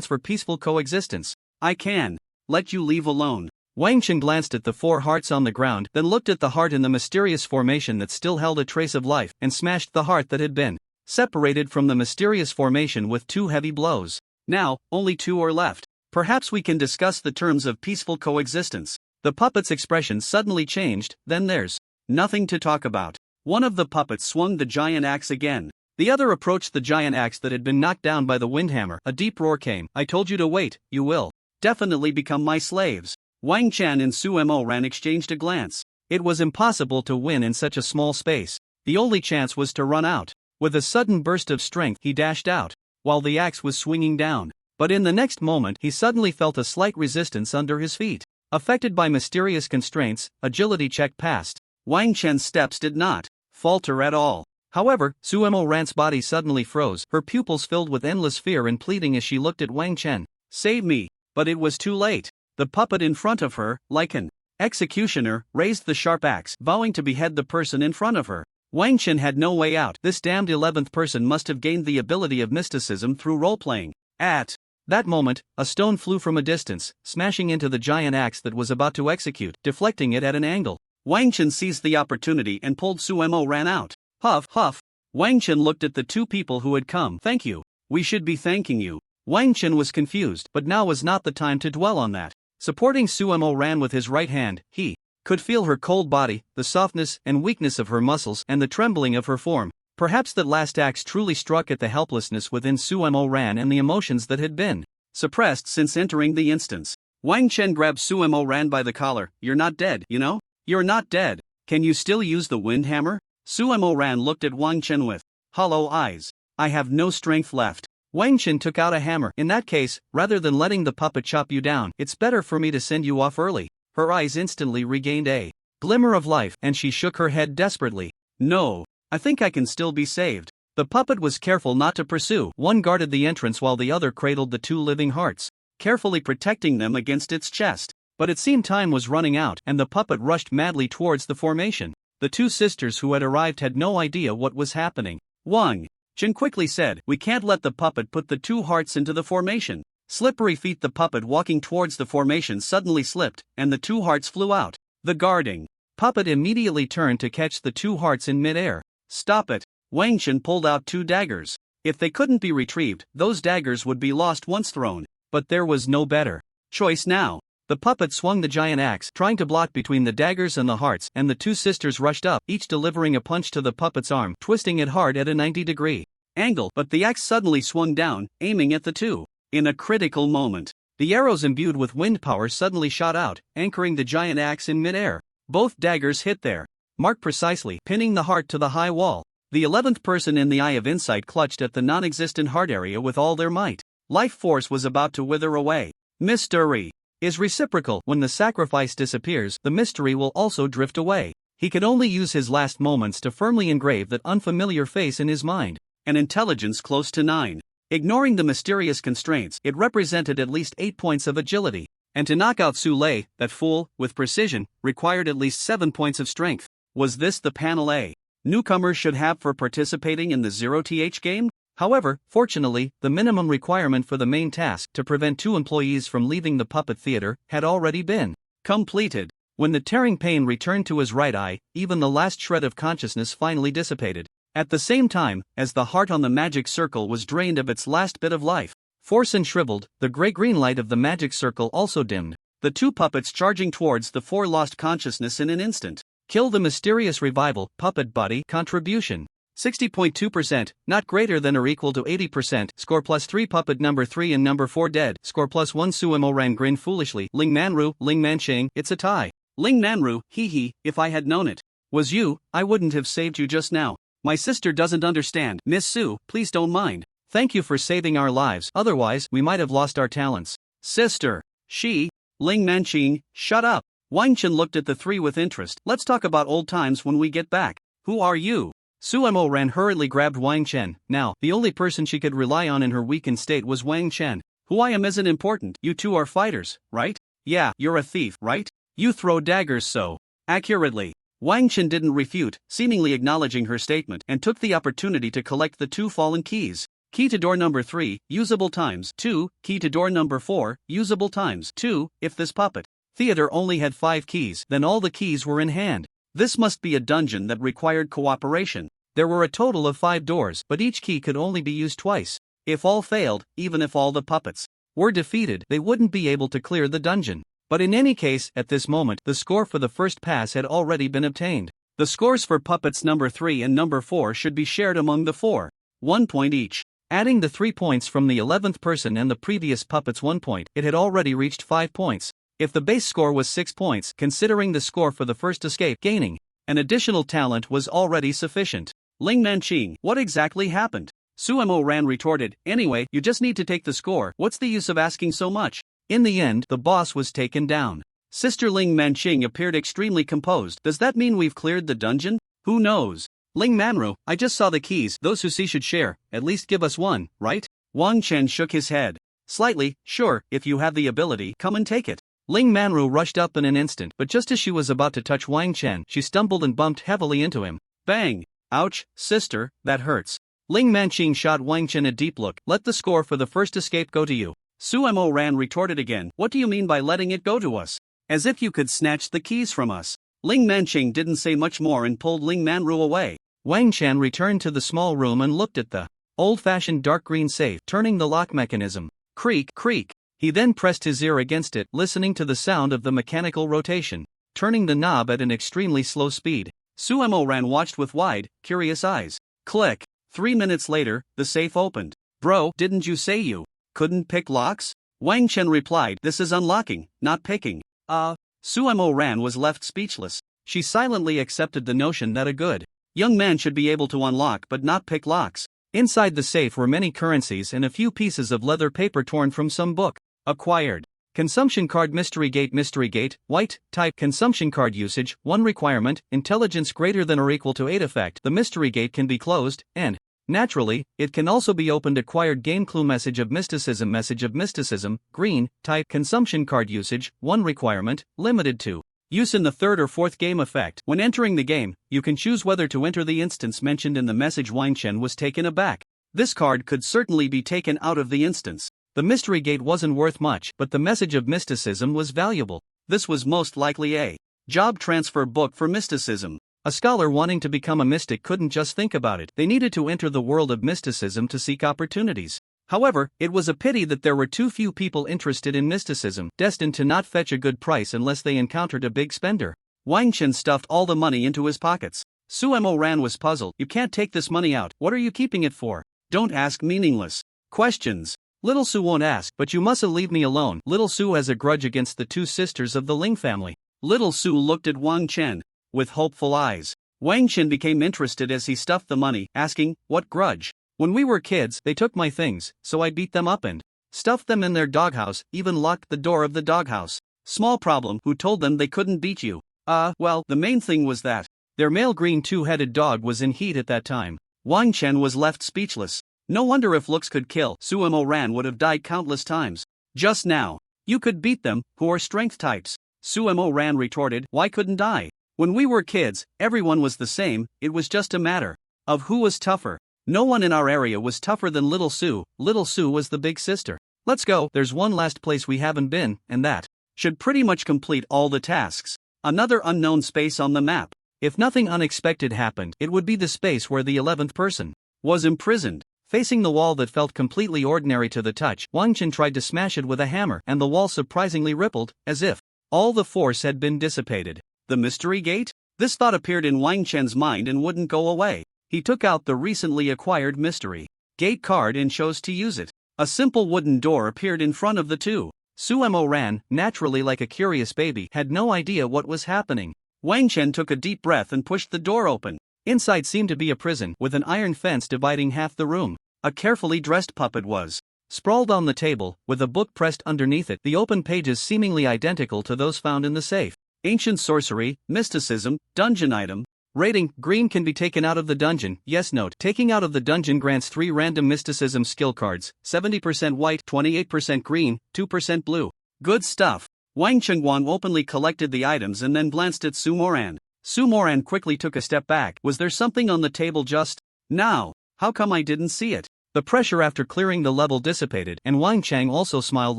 for peaceful coexistence. I can let you leave alone. Wang Chen glanced at the 4 hearts on the ground, then looked at the heart in the mysterious formation that still held a trace of life, and smashed the heart that had been separated from the mysterious formation with 2 heavy blows. Now, only 2 are left. Perhaps we can discuss the terms of peaceful coexistence. The puppet's expression suddenly changed, then there's nothing to talk about. One of the puppets swung the giant axe again. The other approached the giant axe that had been knocked down by the windhammer. A deep roar came. I told you to wait, you will definitely become my slaves. Wang Chen and Suemo Ran exchanged a glance. It was impossible to win in such a small space. The only chance was to run out. With a sudden burst of strength, he dashed out, while the axe was swinging down. But in the next moment, he suddenly felt a slight resistance under his feet. Affected by mysterious constraints, agility check passed. Wang Chen's steps did not falter at all. However, Suemo Ran's body suddenly froze, her pupils filled with endless fear and pleading as she looked at Wang Chen. Save me! But it was too late. The puppet in front of her, like an executioner, raised the sharp axe, vowing to behead the person in front of her. Wang Chen had no way out. This damned 11th person must have gained the ability of mysticism through role-playing. At that moment, a stone flew from a distance, smashing into the giant axe that was about to execute, deflecting it at an angle. Wang Chen seized the opportunity and pulled Suemo Ran out. Huff, huff. Wang Chen looked at the 2 people who had come. Thank you. We should be thanking you. Wang Chen was confused, but now was not the time to dwell on that. Supporting Suemo Ran with his right hand, he could feel her cold body, the softness and weakness of her muscles, and the trembling of her form. Perhaps that last axe truly struck at the helplessness within Suemo Ran and the emotions that had been suppressed since entering the instance. Wang Chen grabbed Suemo Ran by the collar. You're not dead, you know? You're not dead. Can you still use the wind hammer? Suemo Ran looked at Wang Chen with hollow eyes. I have no strength left. Wang Chen took out a hammer. In that case, rather than letting the puppet chop you down, it's better for me to send you off early. Her eyes instantly regained a glimmer of life, and she shook her head desperately. No, I think I can still be saved. The puppet was careful not to pursue. One guarded the entrance while the other cradled the 2 living hearts, carefully protecting them against its chest. But it seemed time was running out, and the puppet rushed madly towards the formation. The 2 sisters who had arrived had no idea what was happening. Wang Chen quickly said, we can't let the puppet put the 2 hearts into the formation. Slippery feet. The puppet walking towards the formation suddenly slipped, and the 2 hearts flew out. The guarding puppet immediately turned to catch the 2 hearts in midair. Stop it! Wang Chen pulled out 2 daggers. If they couldn't be retrieved, those daggers would be lost once thrown. But there was no better choice now. The puppet swung the giant axe, trying to block between the daggers and the hearts, and the 2 sisters rushed up, each delivering a punch to the puppet's arm, twisting it hard at a 90-degree angle. But the axe suddenly swung down, aiming at the 2. In a critical moment, the arrows imbued with wind power suddenly shot out, anchoring the giant axe in midair. Both daggers hit their mark precisely, pinning the heart to the high wall. The 11th person in the Eye of Insight clutched at the non-existent heart area with all their might. Life force was about to wither away. Mystery is reciprocal. When the sacrifice disappears, the mystery will also drift away. He could only use his last moments to firmly engrave that unfamiliar face in his mind. An intelligence close to 9. Ignoring the mysterious constraints, it represented at least 8 points of agility. And to knock out Su Lei, that fool, with precision, required at least 7 points of strength. Was this the panel A newcomers should have for participating in the 0th game? However, fortunately, the minimum requirement for the main task, to prevent 2 employees from leaving the puppet theater, had already been completed. When the tearing pain returned to his right eye, even the last shred of consciousness finally dissipated. At the same time, as the heart on the magic circle was drained of its last bit of life force and shriveled, the gray-green light of the magic circle also dimmed. The 2 puppets charging towards the 4 lost consciousness in an instant. Kill the mysterious revival, puppet buddy, contribution. 60.2%, not greater than or equal to 80%, score +3 puppet number 3 and number 4 dead, score +1 Suemo Ran grinned foolishly, Ling Manru, Ling Manching, it's a tie. Ling Manru, hee hee, if I had known it was you, I wouldn't have saved you just now. My sister doesn't understand. Miss Sue, please don't mind. Thank you for saving our lives, otherwise we might have lost our talents. Sister. She. Ling Manching, shut up. Wang Chen looked at the three with interest. Let's talk about old times when we get back. Who are you? Suemo Ran hurriedly grabbed Wang Chen. Now, the only person she could rely on in her weakened state was Wang Chen. Who I am isn't important. You two are fighters, right? Yeah, you're a thief, right? You throw daggers so accurately. Wang Chen didn't refute, seemingly acknowledging her statement, and took the opportunity to collect the 2 fallen keys. Key to door number 3, usable times 2, key to door number 4, usable times 2, if this puppet theater only had 5 keys, then all the keys were in hand. This must be a dungeon that required cooperation. There were a total of 5 doors, but each key could only be used twice. If all failed, even if all the puppets were defeated, they wouldn't be able to clear the dungeon. But in any case, at this moment, the score for the first pass had already been obtained. The scores for puppets number 3 and number 4 should be shared among the 4. 1 point each. Adding the 3 points from the 11th person and the previous puppet's 1 point, it had already reached 5 points. If the base score was 6 points, considering the score for the first escape, gaining an additional talent was already sufficient. Ling Manqing, what exactly happened? Suemo Ran retorted, anyway, you just need to take the score, what's the use of asking so much? In the end, the boss was taken down. Sister Ling Manqing appeared extremely composed. Does that mean we've cleared the dungeon? Who knows? Ling Manru, I just saw the keys. Those who see should share, at least give us one, right? Wang Chen shook his head. Slightly, sure, if you have the ability, come and take it. Ling Manru rushed up in an instant, but just as she was about to touch Wang Chen, she stumbled and bumped heavily into him. Bang! Ouch, sister, that hurts. Ling Manqing shot Wang Chen a deep look. Let the score for the first escape go to you. Suemo Ran retorted again, what do you mean by letting it go to us? As if you could snatch the keys from us. Ling Manqing didn't say much more and pulled Ling Manru away. Wang Chen returned to the small room and looked at the old-fashioned dark green safe, turning the lock mechanism. Creak, creak. He then pressed his ear against it, listening to the sound of the mechanical rotation, turning the knob at an extremely slow speed. Suemo Ran watched with wide, curious eyes. Click. 3 minutes later, the safe opened. Bro, didn't you say you couldn't pick locks? Wang Chen replied, this is unlocking, not picking. Suemo Ran was left speechless. She silently accepted the notion that a good young man should be able to unlock but not pick locks. Inside the safe were many currencies and a few pieces of leather paper torn from some book. Acquired. Consumption card mystery gate, white, type consumption card usage, 1 requirement, intelligence greater than or equal to 8 effect. The mystery gate can be closed, and naturally, it can also be opened. Acquired game clue message of mysticism, green, type consumption card usage, 1 requirement, limited to use in the 3rd or 4th game effect. When entering the game, you can choose whether to enter the instance mentioned in the message. Wang Chen was taken aback. This card could certainly be taken out of the instance. The mystery gate wasn't worth much, but the message of mysticism was valuable. This was most likely a job transfer book for mysticism. A scholar wanting to become a mystic couldn't just think about it. They needed to enter the world of mysticism to seek opportunities. However, it was a pity that there were too few people interested in mysticism, destined to not fetch a good price unless they encountered a big spender. Wang Chen stuffed all the money into his pockets. Suemo Ran was puzzled. You can't take this money out. What are you keeping it for? Don't ask meaningless questions. Little Su won't ask, but you mustn't leave me alone. Little Su has a grudge against the 2 sisters of the Ling family. Little Su looked at Wang Chen with hopeful eyes. Wang Chen became interested as he stuffed the money, asking, what grudge? When we were kids, they took my things, so I beat them up and stuffed them in their doghouse, even locked the door of the doghouse. Small problem, who told them they couldn't beat you? Well, the main thing was that their male green 2-headed dog was in heat at that time. Wang Chen was left speechless. No wonder if looks could kill, Suemo Ran would have died countless times. Just now. You could beat them, who are strength types. Suemo Ran retorted, why couldn't I? When we were kids, everyone was the same, it was just a matter of who was tougher. No one in our area was tougher than Little Su. Little Su was the big sister. Let's go, there's one last place we haven't been, and that should pretty much complete all the tasks. Another unknown space on the map. If nothing unexpected happened, it would be the space where the 11th person was imprisoned. Facing the wall that felt completely ordinary to the touch, Wang Chen tried to smash it with a hammer, and the wall surprisingly rippled, as if all the force had been dissipated. The mystery gate? This thought appeared in Wang Chen's mind and wouldn't go away. He took out the recently acquired mystery gate card and chose to use it. A simple wooden door appeared in front of the two. Suemo ran, naturally like a curious baby, had no idea what was happening. Wang Chen took a deep breath and pushed the door open. Inside seemed to be a prison, with an iron fence dividing half the room. A carefully dressed puppet was sprawled on the table, with a book pressed underneath it, the open pages seemingly identical to those found in the safe. Ancient sorcery, mysticism, dungeon item. Rating: green can be taken out of the dungeon. Yes. Note: taking out of the dungeon grants 3 random mysticism skill cards, 70% white, 28% green, 2% blue. Good stuff. Wang Chengguan openly collected the items and then glanced at Su Moran. Su Moran quickly took a step back. Was there something on the table just now? How come I didn't see it? The pressure after clearing the level dissipated, and Wang Chang also smiled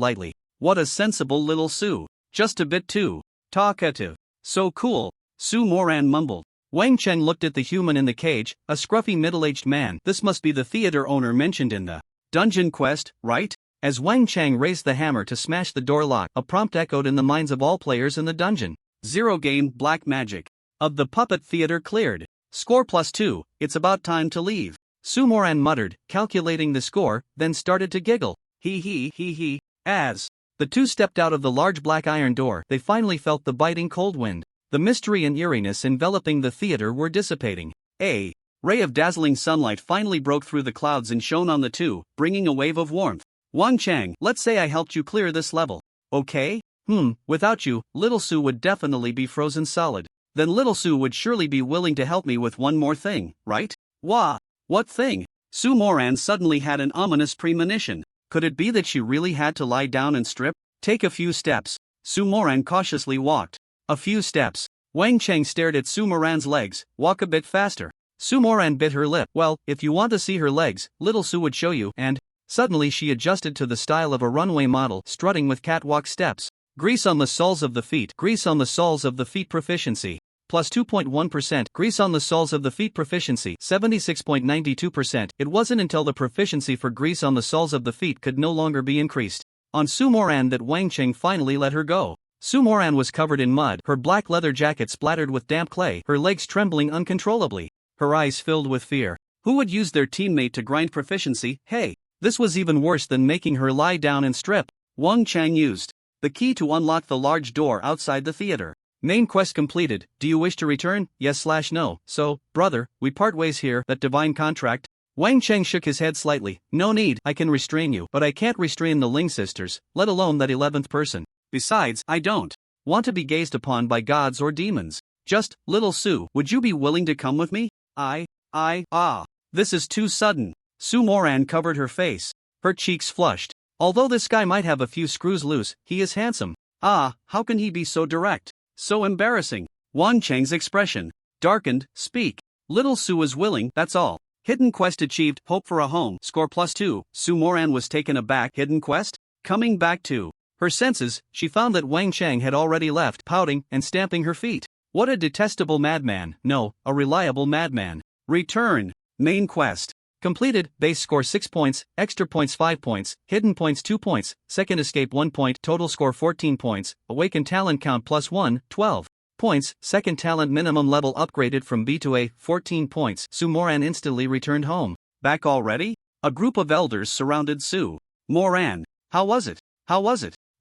lightly. What a sensible little Su. Just a bit too talkative. So cool, Su Moran mumbled. Wang Cheng looked at the human in the cage, a scruffy middle-aged man. This must be the theater owner mentioned in the dungeon quest, right? As Wang Cheng raised the hammer to smash the door lock, a prompt echoed in the minds of all players in the dungeon. 0 game, black magic. Of the puppet theater cleared. Score +2, it's about time to leave. Su Moran muttered, calculating the score, then started to giggle. He. As the two stepped out of the large black iron door, they finally felt the biting cold wind. The mystery and eeriness enveloping the theater were dissipating. A ray of dazzling sunlight finally broke through the clouds and shone on the two, bringing a wave of warmth. Wang Chang, let's say I helped you clear this level. Okay? Without you, Little Su would definitely be frozen solid. Then Little Su would surely be willing to help me with one more thing, right? Wah! What thing? Su Moran suddenly had an ominous premonition. Could it be that she really had to lie down and strip? Take a few steps. Su Moran cautiously walked. A few steps. Wang Cheng stared at Su Moran's legs. Walk a bit faster. Su Moran bit her lip. Well, if you want to see her legs, Little Su would show you, and suddenly she adjusted to the style of a runway model, strutting with catwalk steps. Grease on the soles of the feet. Grease on the soles of the feet proficiency. Plus 2.1%. Grease on the soles of the feet proficiency. 76.92%. It wasn't until the proficiency for grease on the soles of the feet could no longer be increased on Su Moran that Wang Cheng finally let her go. Su Moran was covered in mud, her black leather jacket splattered with damp clay, her legs trembling uncontrollably, her eyes filled with fear. Who would use their teammate to grind proficiency? Hey, this was even worse than making her lie down and strip. Wang Chang used the key to unlock the large door outside the theater. Main quest completed. Do you wish to return? Yes/no. So, brother, we part ways here. That divine contract? Wang Cheng shook his head slightly. No need. I can restrain you, but I can't restrain the Ling sisters, let alone that 11th person. Besides, I don't want to be gazed upon by gods or demons. Just, Little Su, would you be willing to come with me? This is too sudden. Su Moran covered her face. Her cheeks flushed. Although this guy might have a few screws loose, he is handsome. How can he be so direct? So embarrassing. Wang Cheng's expression darkened. Speak. Little Su is willing, that's all. Hidden quest achieved. Hope for a home. Score +2. Su Moran was taken aback. Hidden quest? Coming back to her senses, she found that Wang Cheng had already left, pouting and stamping her feet. What a detestable madman. No, a reliable madman. Return. Main quest completed. Base score 6 points, extra points 5 points, hidden points 2 points, second escape 1 point, total score 14 points, awakened talent count +1, 12 points, second talent minimum level upgraded from B to A, 14 points. Su Moran instantly returned home. Back already? A group of elders surrounded Su Moran. How was it?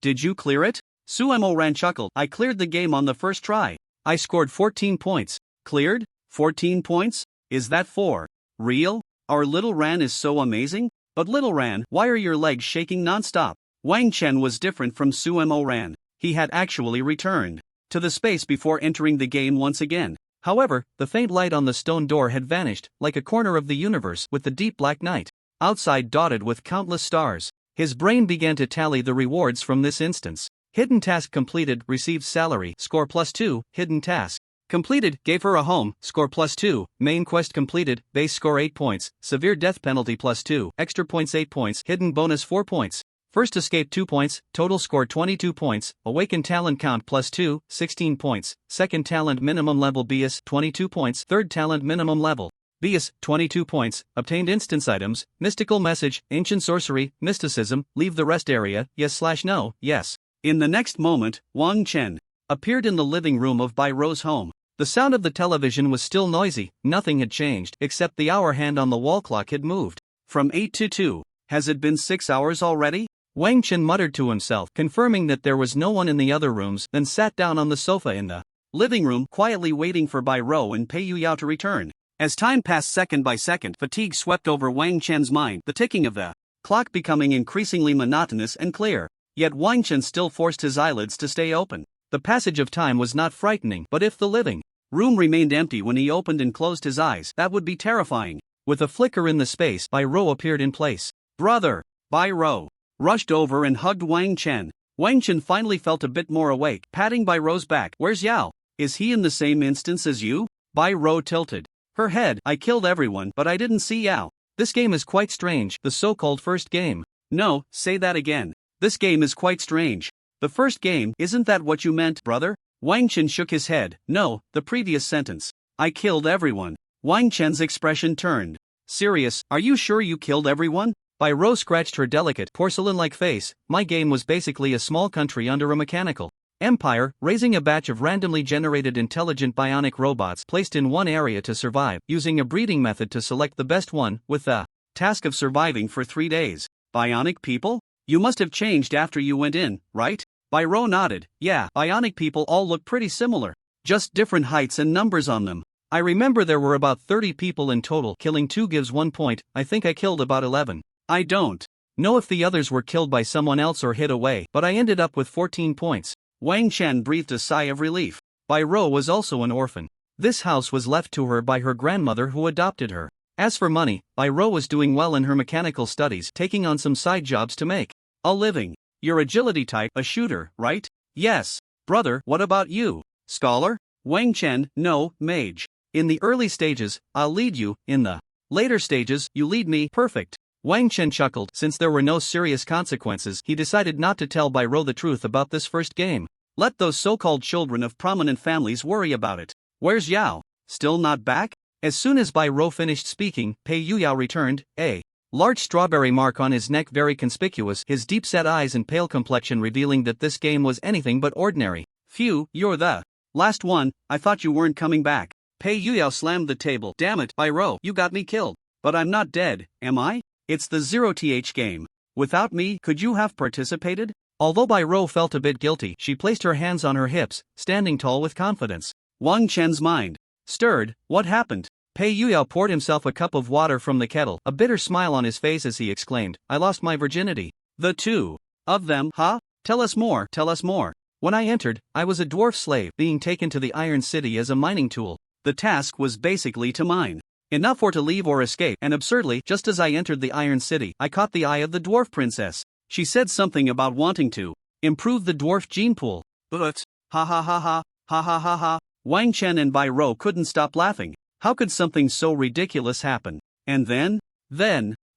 Did you clear it? Su Moran chuckled. I cleared the game on the first try. I scored 14 points. Cleared? 14 points? Is that for real? Our little Ran is so amazing? But little Ran, why are your legs shaking non-stop? Wang Chen was different from Su Moran. He had actually returned to the space before entering the game once again. However, the faint light on the stone door had vanished, like a corner of the universe with the deep black night outside dotted with countless stars. His brain began to tally the rewards from this instance. Hidden task completed, received salary, score +2, hidden task completed, gave her a home, score +2, main quest completed, base score 8 points, severe death penalty +2, extra points 8 points, hidden bonus 4 points, first escape 2 points, total score 22 points, awakened talent count +2, 16 points, second talent minimum level BS 22 points, third talent minimum level BS 22 points, obtained instance items, mystical message, ancient sorcery, mysticism, leave the rest area, yes/no, yes. In the next moment, Wang Chen appeared in the living room of Bai Ro's home. The sound of the television was still noisy, nothing had changed except the hour hand on the wall clock had moved. From 8 to 2. Has it been 6 hours already? Wang Chen muttered to himself, confirming that there was no one in the other rooms, then sat down on the sofa in the living room, quietly waiting for Bai Rou and Pei Yuyao to return. As time passed second by second, fatigue swept over Wang Chen's mind, the ticking of the clock becoming increasingly monotonous and clear. Yet Wang Chen still forced his eyelids to stay open. The passage of time was not frightening, but if the living room remained empty when he opened and closed his eyes, that would be terrifying. With a flicker in the space, Bai Rou appeared in place. Brother! Bai Rou rushed over and hugged Wang Chen. Wang Chen finally felt a bit more awake, patting Bai Rou's back. Where's Yao? Is he in the same instance as you? Bai Rou tilted her head. I killed everyone, but I didn't see Yao. This game is quite strange, the so-called first game. No, say that again. This game is quite strange. The first game, isn't that what you meant, brother? Wang Chen shook his head. No, the previous sentence. I killed everyone. Wang Chen's expression turned serious. Are you sure you killed everyone? Bai Rou scratched her delicate, porcelain-like face. My game was basically a small country under a mechanical empire, raising a batch of randomly generated intelligent bionic robots placed in one area to survive, using a breeding method to select the best one, with the task of surviving for 3 days. Bionic people? You must have changed after you went in, right? Bai Rou nodded. Yeah, bionic people all look pretty similar. Just different heights and numbers on them. I remember there were about 30 people in total. Killing 2 gives 1 point, I think I killed about 11. I don't know if the others were killed by someone else or hid away, but I ended up with 14 points. Wang Chen breathed a sigh of relief. Bai Rou was also an orphan. This house was left to her by her grandmother who adopted her. As for money, Bai Rou was doing well in her mechanical studies, taking on some side jobs to make a living. You're agility type, a shooter, right? Yes. Brother, what about you? Scholar? Wang Chen, no, mage. In the early stages, I'll lead you, in the later stages, you lead me. Perfect. Wang Chen chuckled. Since there were no serious consequences, he decided not to tell Bai Rou the truth about this first game. Let those so-called children of prominent families worry about it. Where's Yao? Still not back? As soon as Bai Rou finished speaking, Pei Yuyao returned, a large strawberry mark on his neck very conspicuous, his deep-set eyes and pale complexion revealing that this game was anything but ordinary. Phew, you're the last one. I thought you weren't coming back. Pei Yuyao slammed the table. Damn it, Bai Rou, you got me killed. But I'm not dead, am I? It's the 0th game. Without me, could you have participated? Although Bai Rou felt a bit guilty, she placed her hands on her hips, standing tall with confidence. Wang Chen's mind stirred. What happened? Pei Yuyao poured himself a cup of water from the kettle, a bitter smile on his face as he exclaimed, I lost my virginity. The two of them, huh? Tell us more, tell us more. When I entered, I was a dwarf slave, being taken to the Iron City as a mining tool. The task was basically to mine enough or to leave or escape, and absurdly, just as I entered the Iron City, I caught the eye of the dwarf princess. She said something about wanting to improve the dwarf gene pool. But, ha ha ha ha, ha ha ha ha. Wang Chen and Bai Rou couldn't stop laughing. How could something so ridiculous happen? And then,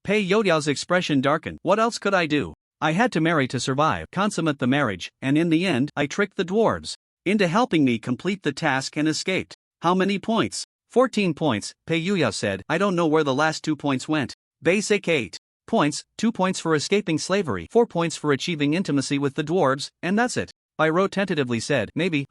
Pei Youyao's expression darkened. What else could I do? I had to marry to survive, consummate the marriage, and in the end, I tricked the dwarves into helping me complete the task and escaped. How many points? 14 points, Pei Yuyao said. I don't know where the last 2 points went. Basic 8 points, 2 points for escaping slavery, 4 points for achieving intimacy with the dwarves, and that's it. Bai Rou tentatively said, maybe,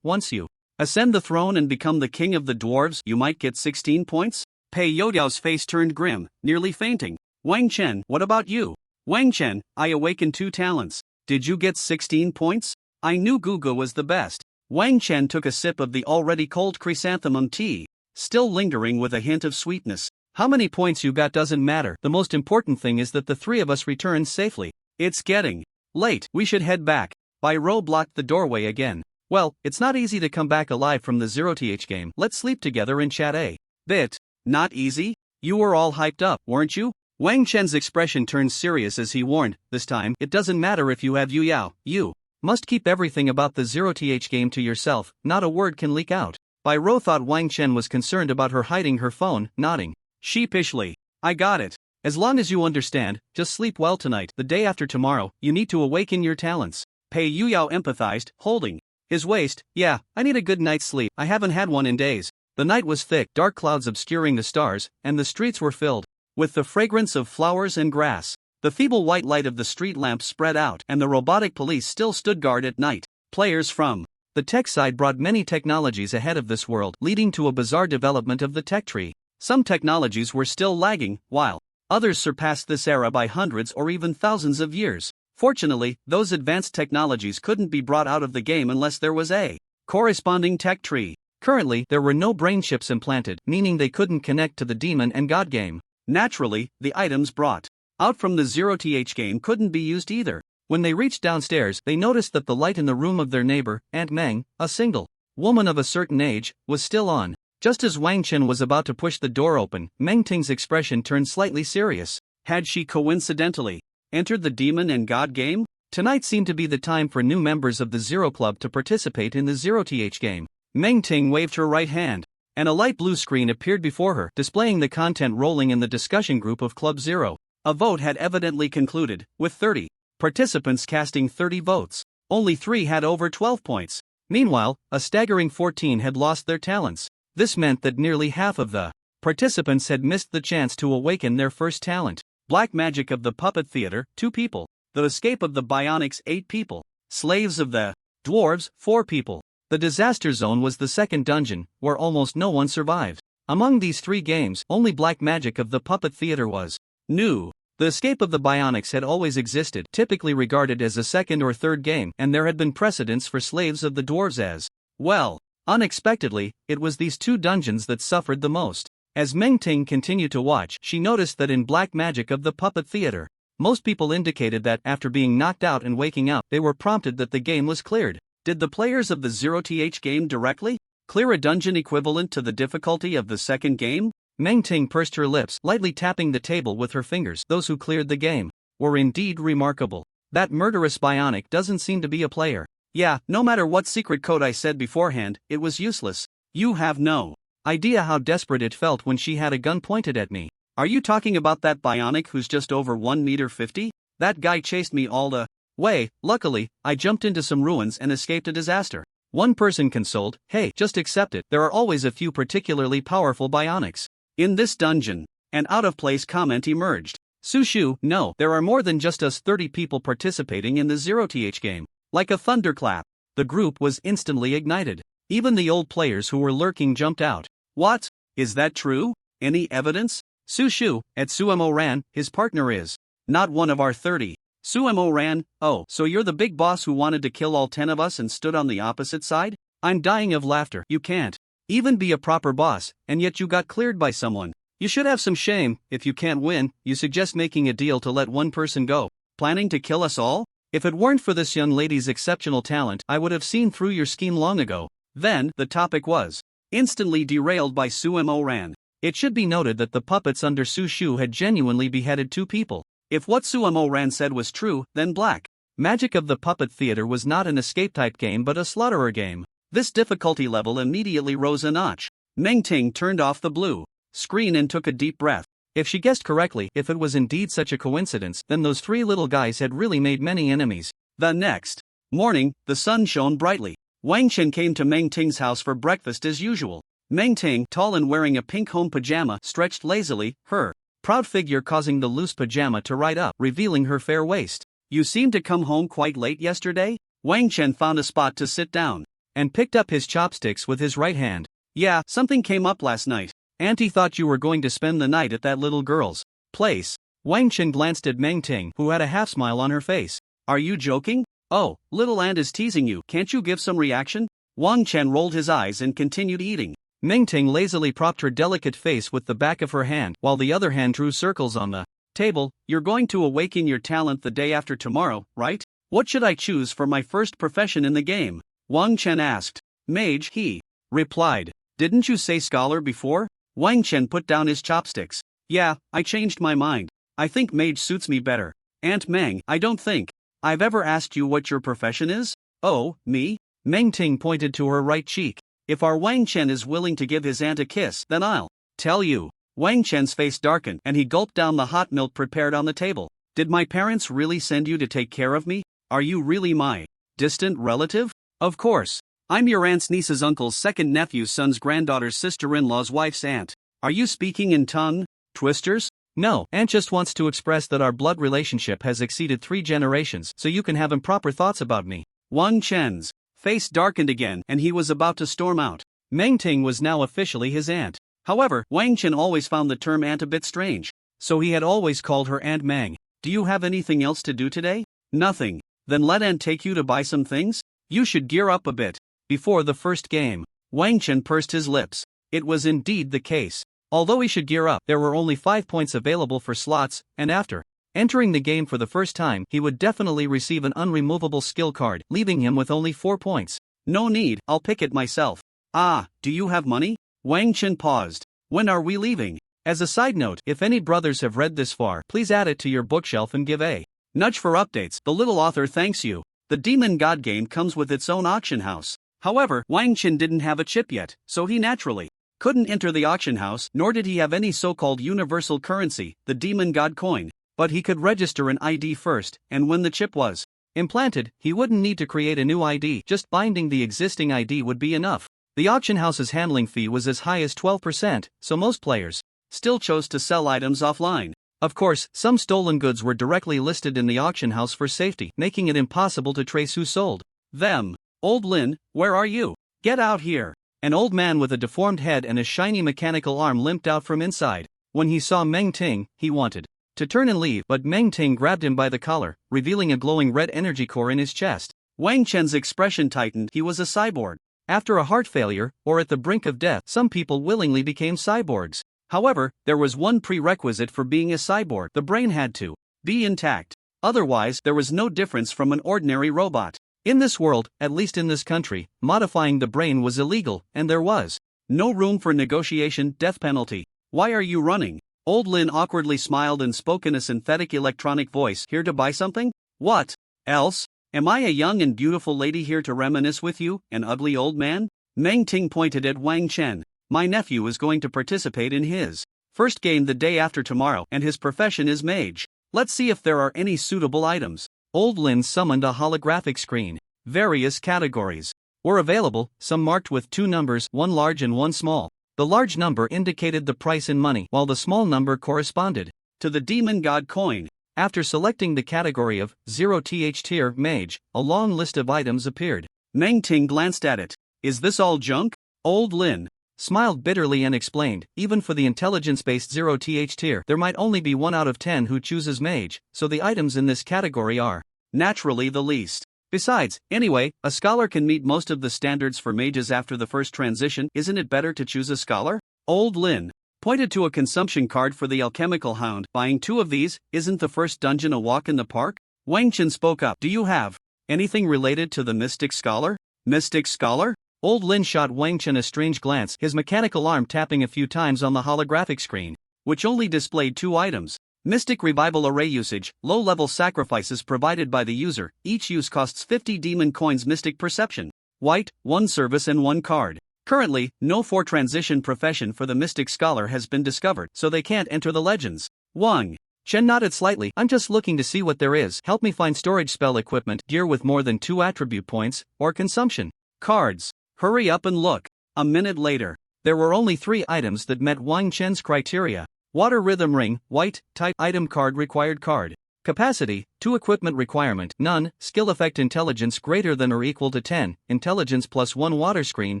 once you ascend the throne and become the king of the dwarves, you might get 16 points? Pei Youyao's face turned grim, nearly fainting. Wang Chen, what about you? Wang Chen, I awakened 2 talents. Did you get 16 points? I knew Guga was the best. Wang Chen took a sip of the already cold chrysanthemum tea, still lingering with a hint of sweetness. How many points you got doesn't matter. The most important thing is that the 3 of us returned safely. It's getting late. We should head back. Bai Rou blocked the doorway again. Well, it's not easy to come back alive from the 0th game. Let's sleep together and chat a bit. Not easy? You were all hyped up, weren't you? Wang Chen's expression turned serious as he warned, this time, it doesn't matter if you have Yuyao, you must keep everything about the 0th game to yourself, not a word can leak out. Bai Rou thought Wang Chen was concerned about her hiding her phone, nodding sheepishly. I got it. As long as you understand, just sleep well tonight. The day after tomorrow, you need to awaken your talents. Pei Yuyao empathized, holding his waist. Yeah, I need a good night's sleep. I haven't had one in days. The night was thick, dark clouds obscuring the stars, and the streets were filled with the fragrance of flowers and grass. The feeble white light of the street lamps spread out, and the robotic police still stood guard at night. Players from The tech side brought many technologies ahead of this world, leading to a bizarre development of the tech tree. Some technologies were still lagging, while others surpassed this era by hundreds or even thousands of years. Fortunately, those advanced technologies couldn't be brought out of the game unless there was a corresponding tech tree. Currently, there were no brain chips implanted, meaning they couldn't connect to the demon and god game. Naturally, the items brought out from the 0th game couldn't be used either. When they reached downstairs, they noticed that the light in the room of their neighbor, Aunt Meng, a single woman of a certain age, was still on. Just as Wang Chen was about to push the door open, Meng Ting's expression turned slightly serious. Had she coincidentally entered the demon and god game? Tonight seemed to be the time for new members of the Zero Club to participate in the 0th game. Meng Ting waved her right hand, and a light blue screen appeared before her, displaying the content rolling in the discussion group of Club Zero. A vote had evidently concluded, with 30 participants casting 30 votes. Only 3 had over 12 points. Meanwhile, a staggering 14 had lost their talents. This meant that nearly half of the participants had missed the chance to awaken their first talent. Black magic of the puppet theater, 2 people. The escape of the bionics, 8 people. Slaves of the dwarves, 4 people. The disaster zone was the second dungeon, where almost no one survived. Among these 3 games, only black magic of the puppet theater was new. The escape of the bionics had always existed, typically regarded as a second or third game, and there had been precedents for slaves of the dwarves as well. Unexpectedly, it was these 2 dungeons that suffered the most. As Meng Ting continued to watch, she noticed that in black magic of the puppet theater, most people indicated that, after being knocked out and waking up, they were prompted that the game was cleared. Did the players of the 0th game directly clear a dungeon equivalent to the difficulty of the second game? Meng Ting pursed her lips, lightly tapping the table with her fingers. Those who cleared the game were indeed remarkable. That murderous bionic doesn't seem to be a player. Yeah, no matter what secret code I said beforehand, it was useless. You have no idea how desperate it felt when she had a gun pointed at me. Are you talking about that bionic who's just over 1.50 meters? That guy chased me all the way. Luckily, I jumped into some ruins and escaped a disaster. One person consoled, hey, just accept it. There are always a few particularly powerful bionics in this dungeon. An out-of-place comment emerged. Sushu, no, there are more than just us 30 people participating in the 0th game. Like a thunderclap, the group was instantly ignited. Even the old players who were lurking jumped out. What? Is that true? Any evidence? Sushu, at Suemo Ran, his partner is not one of our 30. Suemo Ran, oh, so you're the big boss who wanted to kill all 10 of us and stood on the opposite side? I'm dying of laughter. You can't even be a proper boss, and yet you got cleared by someone. You should have some shame. If you can't win, you suggest making a deal to let one person go. Planning to kill us all? If it weren't for this young lady's exceptional talent, I would have seen through your scheme long ago. Then, the topic was instantly derailed by Suemo Ran. It should be noted that the puppets under Su Shu had genuinely beheaded 2 people. If what Suemo Ran said was true, then black magic of the puppet theater was not an escape-type game but a slaughterer game. This difficulty level immediately rose a notch. Meng Ting turned off the blue screen and took a deep breath. If she guessed correctly, if it was indeed such a coincidence, then those 3 little guys had really made many enemies. The next morning, the sun shone brightly. Wang Chen came to Meng Ting's house for breakfast as usual. Meng Ting, tall and wearing a pink home pajama, stretched lazily, her proud figure causing the loose pajama to ride up, revealing her fair waist. You seemed to come home quite late yesterday? Wang Chen found a spot to sit down and picked up his chopsticks with his right hand. Yeah, something came up last night. Auntie thought you were going to spend the night at that little girl's place. Wang Chen glanced at Meng Ting, who had a half smile on her face. Are you joking? Oh, little aunt is teasing you. Can't you give some reaction? Wang Chen rolled his eyes and continued eating. Meng Ting lazily propped her delicate face with the back of her hand, while the other hand drew circles on the table. You're going to awaken your talent the day after tomorrow, right? What should I choose for my first profession in the game? Wang Chen asked. Mage, he replied. Didn't you say scholar before? Wang Chen put down his chopsticks. Yeah, I changed my mind. I think mage suits me better. Aunt Meng, I don't think I've ever asked you what your profession is? Oh, me? Meng Ting pointed to her right cheek. If our Wang Chen is willing to give his aunt a kiss, then I'll tell you. Wang Chen's face darkened and he gulped down the hot milk prepared on the table. Did my parents really send you to take care of me? Are you really my distant relative? Of course. I'm your aunt's niece's uncle's second nephew's son's granddaughter's sister-in-law's wife's aunt. Are you speaking in tongue twisters? No, aunt just wants to express that our blood relationship has exceeded 3 generations, so you can have improper thoughts about me. Wang Chen's face darkened again and he was about to storm out. Meng Ting was now officially his aunt. However, Wang Chen always found the term aunt a bit strange, so he had always called her Aunt Meng. Do you have anything else to do today? Nothing. Then let aunt take you to buy some things? You should gear up a bit. Before the first game, Wang Chen pursed his lips. It was indeed the case. Although he should gear up, there were only 5 points available for slots, and after entering the game for the first time, he would definitely receive an unremovable skill card, leaving him with only 4 points. No need, I'll pick it myself. Ah, do you have money? Wang Chen paused. When are we leaving? As a side note, if any brothers have read this far, please add it to your bookshelf and give a nudge for updates. The little author thanks you. The Demon God game comes with its own auction house. However, Wang Chen didn't have a chip yet, so he naturally couldn't enter the auction house, nor did he have any so-called universal currency, the Demon God coin. But he could register an ID first, and when the chip was implanted, he wouldn't need to create a new ID, just binding the existing ID would be enough. The auction house's handling fee was as high as 12%, so most players still chose to sell items offline. Of course, some stolen goods were directly listed in the auction house for safety, making it impossible to trace who sold them. Old Lin, where are you? Get out here. An old man with a deformed head and a shiny mechanical arm limped out from inside. When he saw Meng Ting, he wanted to turn and leave, but Meng Ting grabbed him by the collar, revealing a glowing red energy core in his chest. Wang Chen's expression tightened. He was a cyborg. After a heart failure, or at the brink of death, some people willingly became cyborgs. However, there was one prerequisite for being a cyborg: the brain had to be intact. Otherwise, there was no difference from an ordinary robot. In this world, at least in this country, modifying the brain was illegal, and there was no room for negotiation, death penalty. Why are you running? Old Lin awkwardly smiled and spoke in a synthetic electronic voice. Here to buy something? What else? Am I a young and beautiful lady here to reminisce with you, an ugly old man? Meng Ting pointed at Wang Chen. My nephew is going to participate in his first game the day after tomorrow, and his profession is mage. Let's see if there are any suitable items. Old Lin summoned a holographic screen. Various categories were available, some marked with 2 numbers, one large and one small. The large number indicated the price in money, while the small number corresponded to the Demon God coin. After selecting the category of 0th tier Mage, a long list of items appeared. Meng Ting glanced at it. Is this all junk? Old Lin smiled bitterly and explained, even for the intelligence-based 0th tier, there might only be 1 out of 10 who chooses Mage, so the items in this category are naturally the least. Besides, anyway, a scholar can meet most of the standards for mages after the first transition. Isn't it better to choose a scholar? Old Lin pointed to a consumption card for the alchemical hound. Buying 2 of these, isn't the first dungeon a walk in the park? Wang Chen spoke up. Do you have anything related to the mystic scholar? Mystic scholar? Old Lin shot Wang Chen a strange glance, his mechanical arm tapping a few times on the holographic screen, which only displayed 2 items. Mystic Revival Array usage, low-level sacrifices provided by the user, each use costs 50 demon coins. Mystic Perception. White, 1 service and 1 card. Currently, no 4 transition profession for the Mystic Scholar has been discovered, so they can't enter the legends. Wang Chen nodded slightly. I'm just looking to see what there is. Help me find storage spell equipment, gear with more than 2 attribute points, or consumption cards. Hurry up and look. A minute later, there were only 3 items that met Wang Chen's criteria. Water Rhythm Ring, white, type, item card required card. Capacity, 2 equipment requirement, none, skill effect intelligence greater than or equal to 10, intelligence plus 1 water screen,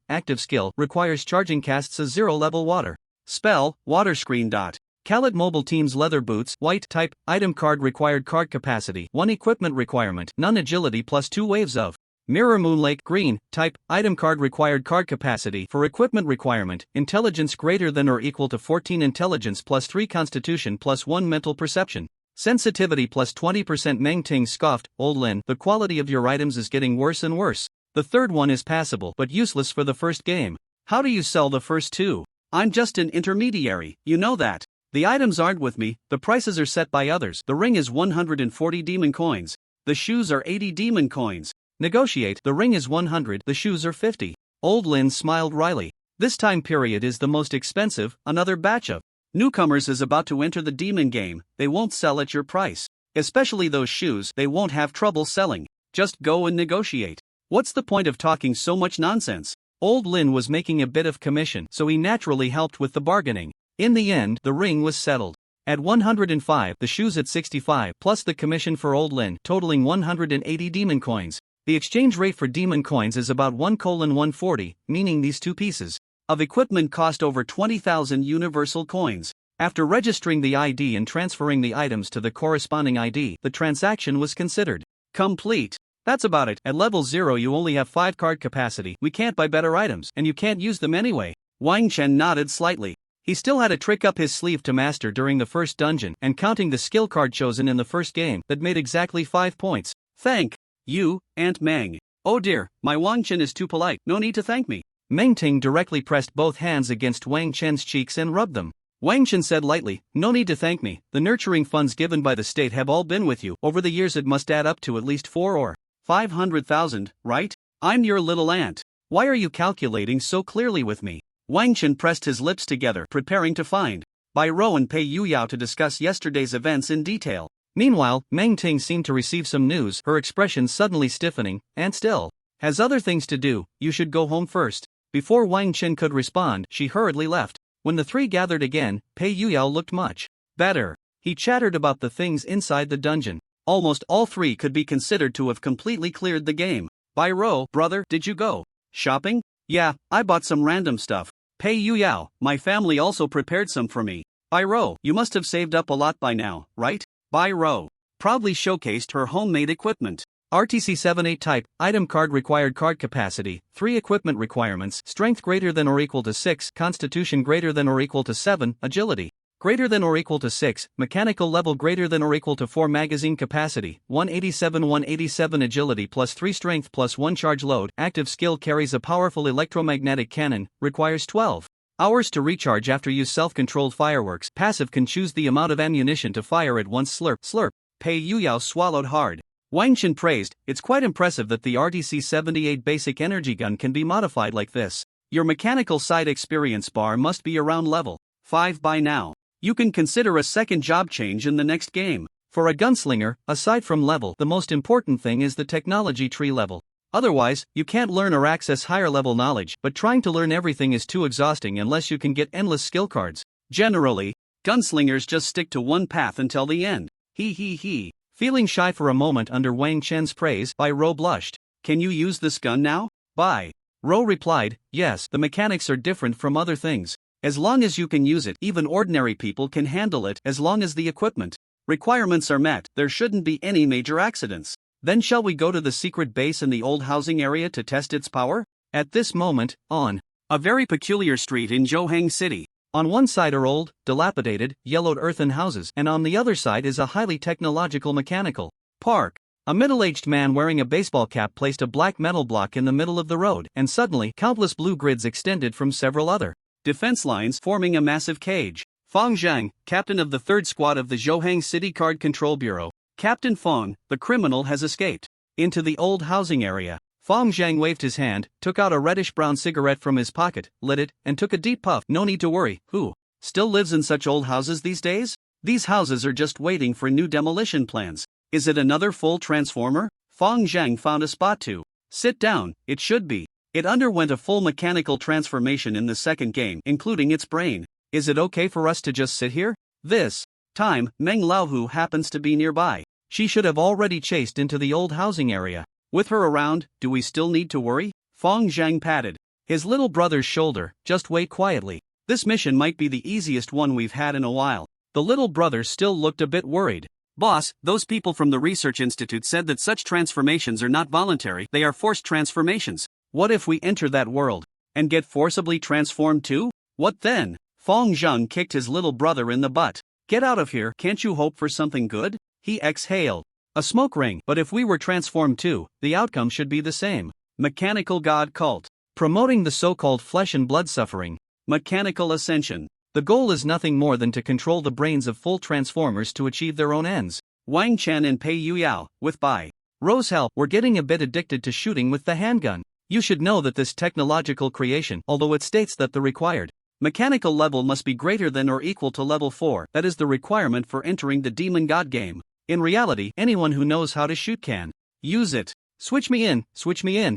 active skill, requires charging casts a 0 level water spell, water screen. Khaled Mobile Team's leather boots, white, type, item card required card capacity, 1 equipment requirement, none agility plus 2 waves of Mirror Moonlake, green, type, item card required card capacity for equipment requirement, intelligence greater than or equal to 14 intelligence plus 3 constitution plus 1 mental perception. Sensitivity plus 20%. Meng Ting scoffed. Old Lin, the quality of your items is getting worse and worse. The third one is passable but useless for the first game. How do you sell the first 2? I'm just an intermediary, you know that. The items aren't with me, the prices are set by others. The ring is 140 demon coins. The shoes are 80 demon coins. Negotiate. The ring is 100, the shoes are 50. Old Lin smiled wryly. This time period is the most expensive. Another batch of newcomers is about to enter the demon game. They won't sell at your price. Especially those shoes, they won't have trouble selling. Just go and negotiate. What's the point of talking so much nonsense? Old Lin was making a bit of commission, so he naturally helped with the bargaining. In the end, the ring was settled at 105, the shoes at 65, plus the commission for Old Lin, totaling 180 demon coins. The exchange rate for demon coins is about 1:140, meaning these two pieces of equipment cost over 20,000 universal coins. After registering the ID and transferring the items to the corresponding ID, the transaction was considered complete. That's about it. At level 0 you only have 5 card capacity. We can't buy better items, and you can't use them anyway. Wang Chen nodded slightly. He still had a trick up his sleeve to master during the first dungeon, and counting the skill card chosen in the first game, that made exactly 5 points. Thank you, Aunt Meng. Oh dear, my Wang Chen is too polite, no need to thank me. Meng Ting directly pressed both hands against Wang Chen's cheeks and rubbed them. Wang Chen said lightly, no need to thank me, the nurturing funds given by the state have all been with you. Over the years it must add up to at least 4 or 500,000, right? I'm your little aunt. Why are you calculating so clearly with me? Wang Chen pressed his lips together, preparing to find Bai Rou and Pei Yuyao to discuss yesterday's events in detail. Meanwhile, Meng Ting seemed to receive some news, her expression suddenly stiffening, and still has other things to do. You should go home first. Before Wang Chen could respond, she hurriedly left. When the three gathered again, Pei Yuyao looked much better. He chattered about the things inside the dungeon. Almost all three could be considered to have completely cleared the game. Bai Rou, brother, did you go shopping? Yeah, I bought some random stuff. Pei Yuyao, my family also prepared some for me. Bai Rou, you must have saved up a lot by now, right? Bai Rou proudly showcased her homemade equipment. RTC 78 type, item card required card capacity, 3 equipment requirements, strength greater than or equal to 6, constitution greater than or equal to 7, agility greater than or equal to 6, mechanical level greater than or equal to 4, magazine capacity, 187 agility plus 3 strength plus 1 charge load, active skill carries a powerful electromagnetic cannon, requires 12 hours to recharge after use self-controlled fireworks, passive can choose the amount of ammunition to fire at once. Slurp, slurp. Pei Yuyao swallowed hard. Wang Chen praised, it's quite impressive that the RTC 78 basic energy gun can be modified like this. Your mechanical side experience bar must be around level 5 by now. You can consider a second job change in the next game. For a gunslinger, aside from level, the most important thing is the technology tree level. Otherwise, you can't learn or access higher level knowledge, but trying to learn everything is too exhausting unless you can get endless skill cards. Generally, gunslingers just stick to one path until the end. He. Feeling shy for a moment under Wang Chen's praise, Bai Rou blushed. Can you use this gun now? Bai Rou replied, yes, the mechanics are different from other things. As long as you can use it, even ordinary people can handle it as long as the equipment requirements are met, there shouldn't be any major accidents. Then shall we go to the secret base in the old housing area to test its power? At this moment, on a very peculiar street in Zhouhang City, on one side are old, dilapidated, yellowed earthen houses, and on the other side is a highly technological mechanical park. A middle-aged man wearing a baseball cap placed a black metal block in the middle of the road, and suddenly, countless blue grids extended from several other defense lines forming a massive cage. Fang Zhang, captain of the 3rd squad of the Zhouhang City Card Control Bureau. Captain Fang, the criminal has escaped into the old housing area. Fang Zhang waved his hand, took out a reddish-brown cigarette from his pocket, lit it, and took a deep puff. No need to worry. Who still lives in such old houses these days? These houses are just waiting for new demolition plans. Is it another full transformer? Fang Zhang found a spot to sit down. It should be. It underwent a full mechanical transformation in the second game, including its brain. Is it okay for us to just sit here? This time, Meng Laohu happens to be nearby. She should have already chased into the old housing area. With her around, do we still need to worry? Fang Zhang patted his little brother's shoulder. Just wait quietly. This mission might be the easiest one we've had in a while. The little brother still looked a bit worried. Boss, those people from the research institute said that such transformations are not voluntary, they are forced transformations. What if we enter that world and get forcibly transformed too? What then? Fang Zhang kicked his little brother in the butt. Get out of here, can't you hope for something good? He exhaled a smoke ring. But if we were transformed too, the outcome should be the same. Mechanical god cult. Promoting the so-called flesh and blood suffering. Mechanical ascension. The goal is nothing more than to control the brains of full transformers to achieve their own ends. Wang Chen and Pei Yuyao, with Bai Rou's help, were getting a bit addicted to shooting with the handgun. You should know that this technological creation, although it states that the required mechanical level must be greater than or equal to level 4, that is the requirement for entering the Demon God game. In reality, anyone who knows how to shoot can use it. Switch me in,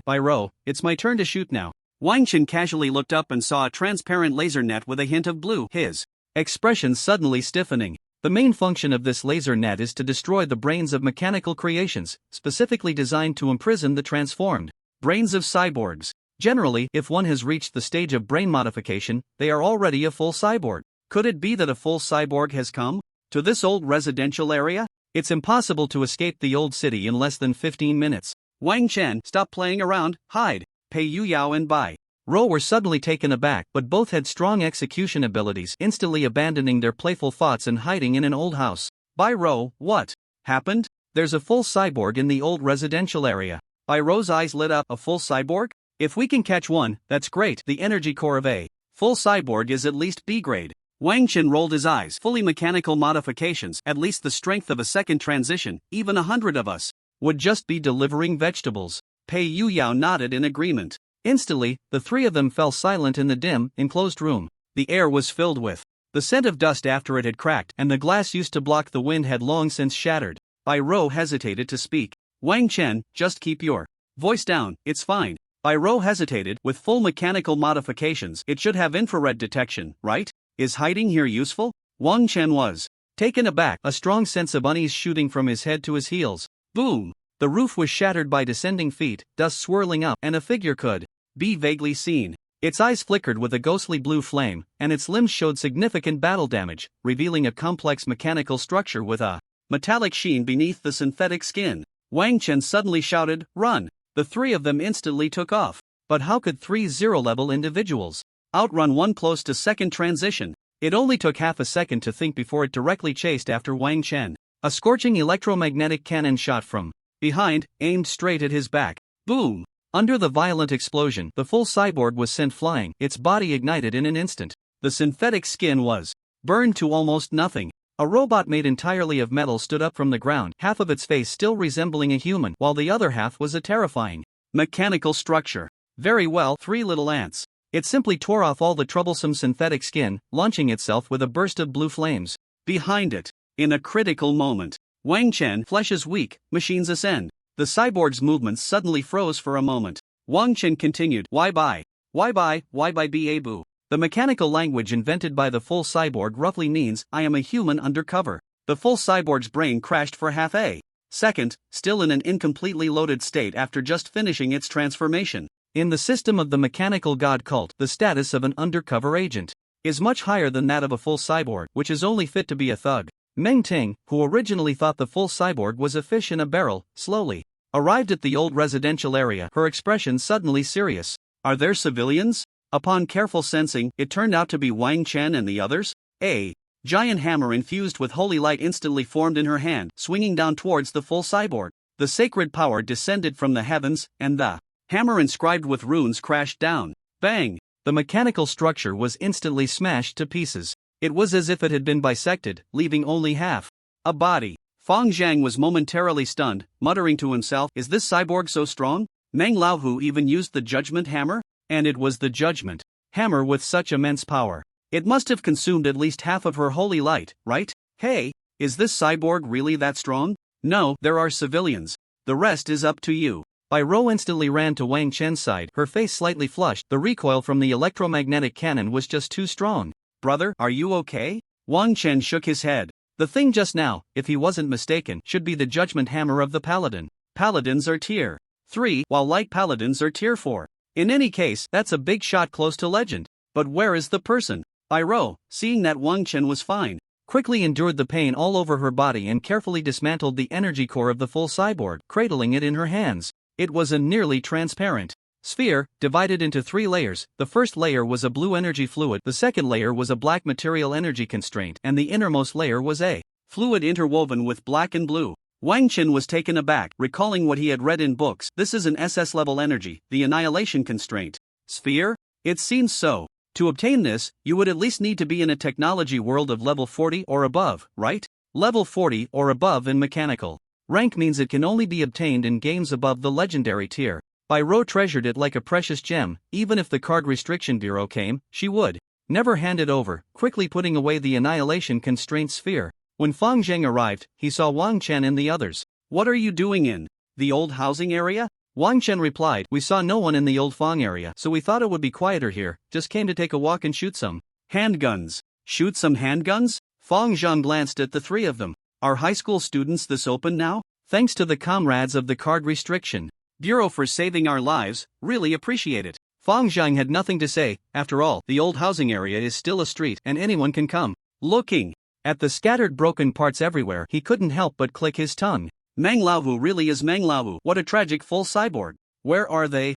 Bai Rou, it's my turn to shoot now. Wang Chen casually looked up and saw a transparent laser net with a hint of blue, his expression suddenly stiffening. The main function of this laser net is to destroy the brains of mechanical creations, specifically designed to imprison the transformed brains of cyborgs. Generally, if one has reached the stage of brain modification, they are already a full cyborg. Could it be that a full cyborg has come to this old residential area? It's impossible to escape the old city in less than 15 minutes. Wang Chen, stop playing around, hide, Pei Yu Yao and Bai Rou were suddenly taken aback, but both had strong execution abilities, instantly abandoning their playful thoughts and hiding in an old house. Bai Rou, what happened? There's a full cyborg in the old residential area. Bai Rou's eyes lit up. A full cyborg? If we can catch one, that's great. The energy core of a full cyborg is at least B grade. Wang Chen rolled his eyes. Fully mechanical modifications, at least the strength of a second transition, even 100 of us would just be delivering vegetables. Pei Yu Yao nodded in agreement. Instantly, the three of them fell silent in the dim, enclosed room. The air was filled with the scent of dust after it had cracked, and the glass used to block the wind had long since shattered. Bai Rou hesitated to speak. Wang Chen, just keep your voice down, it's fine. Bai Rou hesitated. With full mechanical modifications, it should have infrared detection, right? Is hiding here useful? Wang Chen was taken aback, a strong sense of unease shooting from his head to his heels. Boom! The roof was shattered by descending feet, dust swirling up, and a figure could be vaguely seen. Its eyes flickered with a ghostly blue flame, and its limbs showed significant battle damage, revealing a complex mechanical structure with a metallic sheen beneath the synthetic skin. Wang Chen suddenly shouted, "Run!" The three of them instantly took off. But how could 3 zero-level individuals outrun one close to second transition? It only took half a second to think before it directly chased after Wang Chen. A scorching electromagnetic cannon shot from behind, aimed straight at his back. Boom! Under the violent explosion, the full cyborg was sent flying, its body ignited in an instant. The synthetic skin was burned to almost nothing. A robot made entirely of metal stood up from the ground, half of its face still resembling a human, while the other half was a terrifying mechanical structure. Very well, 3 little ants. It simply tore off all the troublesome synthetic skin, launching itself with a burst of blue flames behind it. In a critical moment, Wang Chen, flesh is weak, machines ascend. The cyborg's movements suddenly froze for a moment. Wang Chen continued, why by Abu? The mechanical language invented by the full cyborg roughly means, I am a human undercover. The full cyborg's brain crashed for half a second, still in an incompletely loaded state after just finishing its transformation. In the system of the mechanical god cult, the status of an undercover agent is much higher than that of a full cyborg, which is only fit to be a thug. Meng Ting, who originally thought the full cyborg was a fish in a barrel, slowly arrived at the old residential area, her expression suddenly serious. Are there civilians? Upon careful sensing, it turned out to be Wang Chen and the others. A giant hammer infused with holy light instantly formed in her hand, swinging down towards the full cyborg. The sacred power descended from the heavens, and the hammer inscribed with runes crashed down. Bang! The mechanical structure was instantly smashed to pieces. It was as if it had been bisected, leaving only half a body. Fang Zhang was momentarily stunned, muttering to himself, is this cyborg so strong? Meng Laohu even used the judgment hammer? And it was the judgment hammer with such immense power. It must have consumed at least half of her holy light, right? Hey, is this cyborg really that strong? No, there are civilians. The rest is up to you. Bai Rou instantly ran to Wang Chen's side, her face slightly flushed. The recoil from the electromagnetic cannon was just too strong. Brother, are you okay? Wang Chen shook his head. The thing just now, if he wasn't mistaken, should be the judgment hammer of the paladin. Paladins are tier 3, while light paladins are tier 4. In any case, that's a big shot close to legend. But where is the person? Bai Rou, seeing that Wang Chen was fine, quickly endured the pain all over her body and carefully dismantled the energy core of the full cyborg, cradling it in her hands. It was a nearly transparent sphere, divided into 3 layers. The first layer was a blue energy fluid, the second layer was a black material energy constraint, and the innermost layer was a fluid interwoven with black and blue. Wang Chen was taken aback, recalling what he had read in books. This is an SS-level energy, the annihilation constraint sphere? It seems so. To obtain this, you would at least need to be in a technology world of level 40 or above, right? Level 40 or above in mechanical rank means it can only be obtained in games above the legendary tier. Bai Rou treasured it like a precious gem. Even if the card restriction bureau came, she would never hand it over, quickly putting away the annihilation constraint sphere. When Fang Zheng arrived, he saw Wang Chen and the others. What are you doing in the old housing area? Wang Chen replied, we saw no one in the old Fang area, so we thought it would be quieter here, just came to take a walk and shoot some handguns. Shoot some handguns? Feng Zhang glanced at the three of them. Are high school students this open now? Thanks to the comrades of the card restriction Bureau for saving our lives, really appreciate it. Feng Zhang had nothing to say. After all, the old housing area is still a street and anyone can come. Looking at the scattered broken parts everywhere, he couldn't help but click his tongue. Meng Laowu really is Meng Laowu. What a tragic full cyborg. Where are they?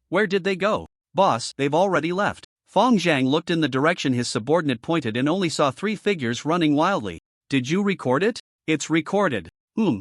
Where did they go? Boss, they've already left. Feng Zhang looked in the direction his subordinate pointed and only saw three figures running wildly. Did you record it? It's recorded.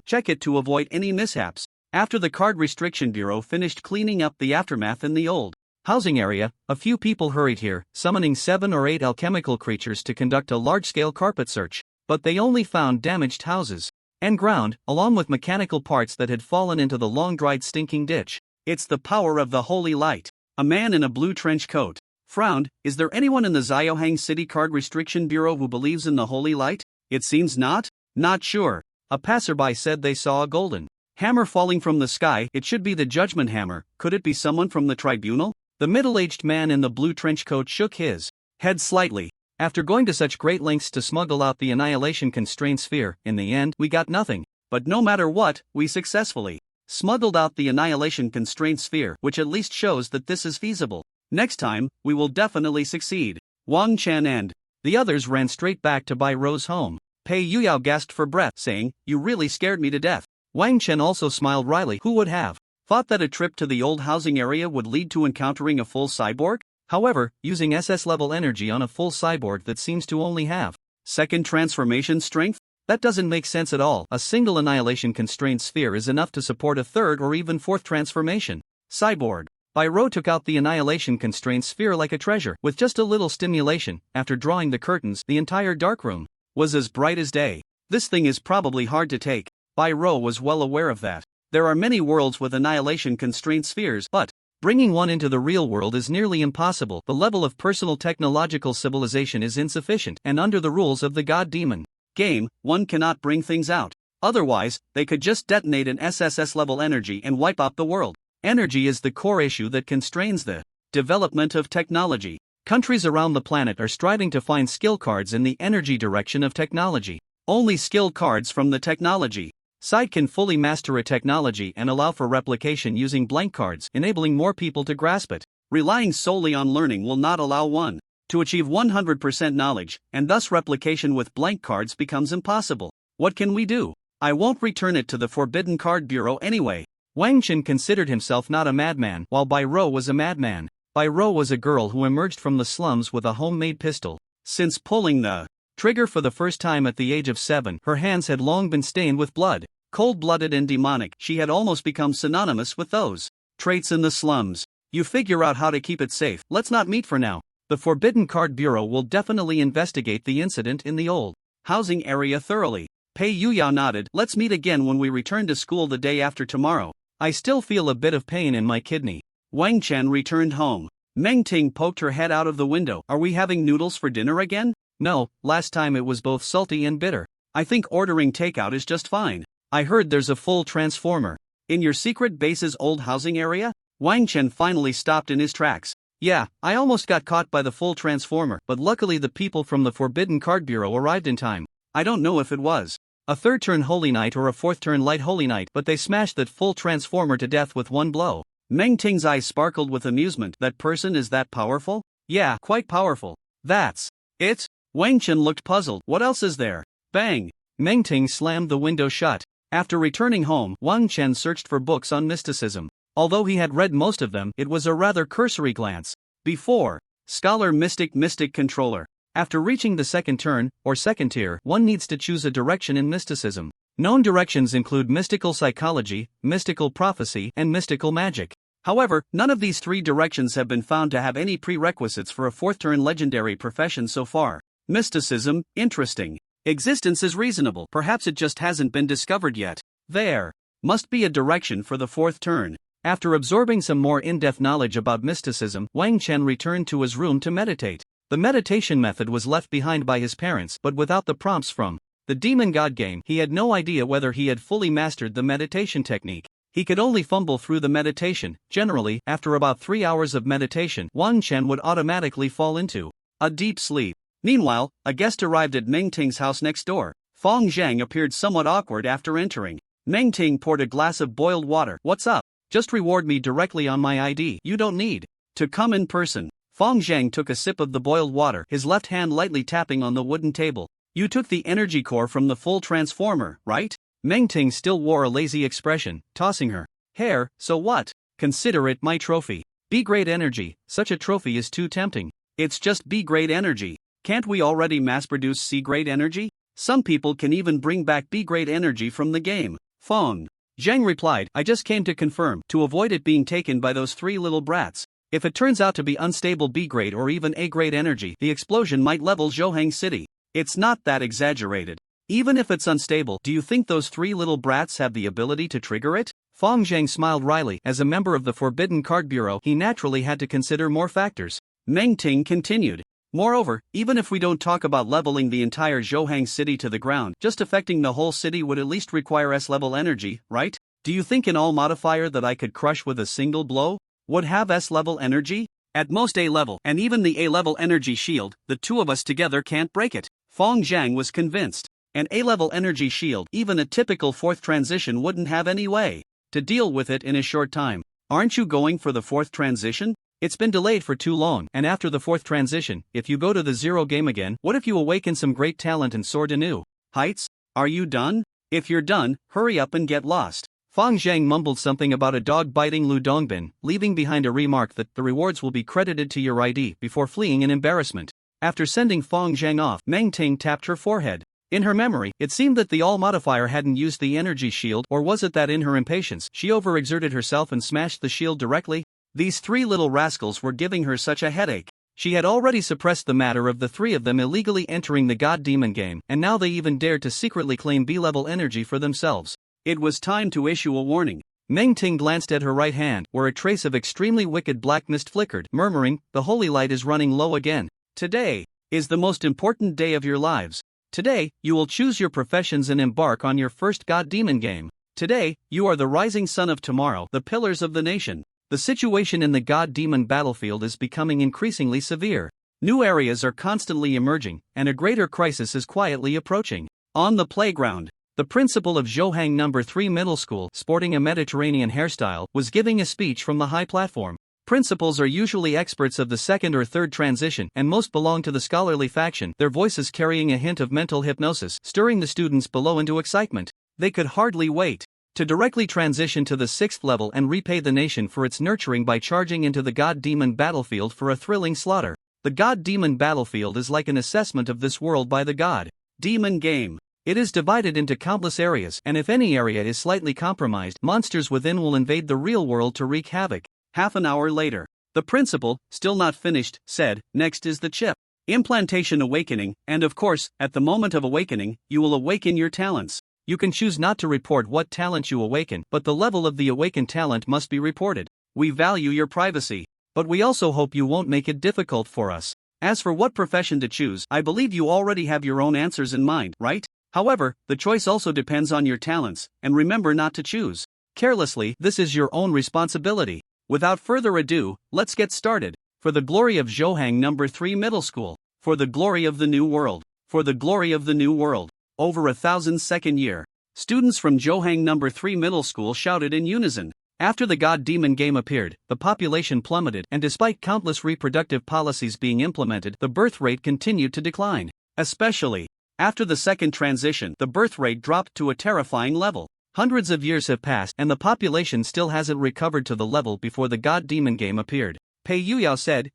Check it to avoid any mishaps. After the Card Restriction Bureau finished cleaning up the aftermath in the old housing area, a few people hurried here, summoning 7 or 8 alchemical creatures to conduct a large-scale carpet search, but they only found damaged houses and ground, along with mechanical parts that had fallen into the long-dried stinking ditch. It's the power of the holy light. A man in a blue trench coat frowned. Is there anyone in the Ziohang City Card Restriction Bureau who believes in the holy light? It seems not. Not sure. A passerby said they saw a golden hammer falling from the sky. It should be the judgment hammer. Could it be someone from the tribunal? The middle-aged man in the blue trench coat shook his head slightly. After going to such great lengths to smuggle out the annihilation constraint sphere, in the end, we got nothing. But no matter what, we successfully smuggled out the annihilation constraint sphere, which at least shows that this is feasible. Next time, we will definitely succeed. Wang Chen and the others ran straight back to Bai Ro's home. Pei Yuyao gasped for breath, saying, "You really scared me to death." Wang Chen also smiled wryly. Who would have thought that a trip to the old housing area would lead to encountering a full cyborg? However, using SS-level energy on a full cyborg that seems to only have second transformation strength? That doesn't make sense at all. A single annihilation constraint sphere is enough to support a third or even fourth transformation. Cyborg. Bai Ro took out the annihilation constraint sphere like a treasure. With just a little stimulation, after drawing the curtains, the entire darkroom was as bright as day. This thing is probably hard to take. Bai Ro was well aware of that. There are many worlds with annihilation constraint spheres, but bringing one into the real world is nearly impossible. The level of personal technological civilization is insufficient, and under the rules of the God-Demon game, one cannot bring things out. Otherwise, they could just detonate an SSS-level energy and wipe out the world. Energy is the core issue that constrains the development of technology. Countries around the planet are striving to find skill cards in the energy direction of technology. Only skill cards from the technology side can fully master a technology and allow for replication using blank cards, enabling more people to grasp it. Relying solely on learning will not allow one to achieve 100% knowledge, and thus replication with blank cards becomes impossible. What can we do? I won't return it to the Forbidden Card Bureau anyway. Wang Chen considered himself not a madman, while Bai Ro was a madman. Bai Ro was a girl who emerged from the slums with a homemade pistol. Since pulling the trigger for the first time at the age of 7, her hands had long been stained with blood. Cold-blooded and demonic, she had almost become synonymous with those traits in the slums. You figure out how to keep it safe. Let's not meet for now. The Forbidden Card Bureau will definitely investigate the incident in the old housing area thoroughly. Pei Yuyao nodded. Let's meet again when we return to school the day after tomorrow. I still feel a bit of pain in my kidney. Wang Chen returned home. Meng Ting poked her head out of the window. Are we having noodles for dinner again? No, last time it was both salty and bitter. I think ordering takeout is just fine. I heard there's a full transformer in your secret base's old housing area? Wang Chen finally stopped in his tracks. Yeah, I almost got caught by the full transformer, but luckily the people from the Forbidden Card Bureau arrived in time. I don't know if it was a third turn Holy Knight or a fourth turn Light Holy Knight, but they smashed that full transformer to death with one blow. Meng Ting's eyes sparkled with amusement. That person is that powerful? Yeah, quite powerful. That's it? Wang Chen looked puzzled. What else is there? Bang! Meng Ting slammed the window shut. After returning home, Wang Chen searched for books on mysticism. Although he had read most of them, it was a rather cursory glance. Before Scholar Mystic Controller. After reaching the second turn, or second tier, one needs to choose a direction in mysticism. Known directions include mystical psychology, mystical prophecy, and mystical magic. However, none of these three directions have been found to have any prerequisites for a fourth turn legendary profession so far. Mysticism, interesting. Existence is reasonable, perhaps it just hasn't been discovered yet. There must be a direction for the fourth turn. After absorbing some more in-depth knowledge about mysticism, Wang Chen returned to his room to meditate. The meditation method was left behind by his parents, but without the prompts from the Demon God game, he had no idea whether he had fully mastered the meditation technique. He could only fumble through the meditation. Generally, after about 3 hours of meditation, Wang Chen would automatically fall into a deep sleep. Meanwhile, a guest arrived at Meng Ting's house next door. Fong Zhang appeared somewhat awkward after entering. Meng Ting poured a glass of boiled water. "What's up? Just reward me directly on my ID. You don't need to come in person." Fong Zhang took a sip of the boiled water, his left hand lightly tapping on the wooden table. "You took the energy core from the full transformer, right?" Meng Ting still wore a lazy expression, tossing her hair. "So what? Consider it my trophy. B-grade energy, such a trophy is too tempting." "It's just B-grade energy. Can't we already mass-produce C-grade energy? Some people can even bring back B-grade energy from the game." Fong Zhang replied, "I just came to confirm, to avoid it being taken by those three little brats. If it turns out to be unstable B-grade or even A-grade energy, the explosion might level Zhohang City. It's not that exaggerated. Even if it's unstable, do you think those three little brats have the ability to trigger it?" Fong Zhang smiled wryly. As a member of the Forbidden Card Bureau, he naturally had to consider more factors. Meng Ting continued. "Moreover, even if we don't talk about leveling the entire Zhohang City to the ground, just affecting the whole city would at least require S-level energy, right? Do you think an all modifier that I could crush with a single blow would have S-level energy? At most A-level, and even the A-level energy shield, the two of us together can't break it." Fong Zhang was convinced. An A-level energy shield, even a typical fourth transition wouldn't have any way to deal with it in a short time. "Aren't you going for the fourth transition? It's been delayed for too long, and after the fourth transition, if you go to the zero game again, what if you awaken some great talent and soar to new heights? Are you done? If you're done, hurry up and get lost." Fong Zhang mumbled something about a dog biting Lu Dongbin, leaving behind a remark that the rewards will be credited to your ID before fleeing in embarrassment. After sending Fong Zhang off, Meng Ting tapped her forehead. In her memory, it seemed that the all modifier hadn't used the energy shield, or was it that in her impatience, she overexerted herself and smashed the shield directly? These three little rascals were giving her such a headache. She had already suppressed the matter of the three of them illegally entering the God Demon game, and now they even dared to secretly claim B-level energy for themselves. It was time to issue a warning. Meng Ting glanced at her right hand, where a trace of extremely wicked black mist flickered, murmuring, "The holy light is running low again. Today is the most important day of your lives. Today, you will choose your professions and embark on your first God Demon game. Today, you are the rising sun of tomorrow, the pillars of the nation." The situation in the God Demon battlefield is becoming increasingly severe. New areas are constantly emerging, and a greater crisis is quietly approaching. On the playground, the principal of Zhohang No. 3 Middle School, sporting a Mediterranean hairstyle, was giving a speech from the high platform. Principals are usually experts of the second or third transition, and most belong to the scholarly faction, their voices carrying a hint of mental hypnosis, stirring the students below into excitement. They could hardly wait to directly transition to the 6th level and repay the nation for its nurturing by charging into the God Demon battlefield for a thrilling slaughter. The God Demon battlefield is like an assessment of this world by the God Demon game. It is divided into countless areas, and if any area is slightly compromised, monsters within will invade the real world to wreak havoc. Half an hour later, the principal, still not finished, said, "Next is the chip implantation awakening, and of course, at the moment of awakening, you will awaken your talents. You can choose not to report what talent you awaken, but the level of the awakened talent must be reported. We value your privacy, but we also hope you won't make it difficult for us. As for what profession to choose, I believe you already have your own answers in mind, right? However, the choice also depends on your talents, and remember not to choose carelessly. This is your own responsibility. Without further ado, let's get started. For the glory of Zhohang No. 3 Middle School. For the glory of the new world. For the glory of the new world. Over 1,000 second year. Students from Zhohang No. 3 Middle School shouted in unison. After the God Demon game appeared, the population plummeted, and despite countless reproductive policies being implemented, the birth rate continued to decline. Especially after the second transition, the birth rate dropped to a terrifying level. Hundreds of years have passed, and the population still hasn't recovered to the level before the God Demon game appeared. Pei Yuyao said,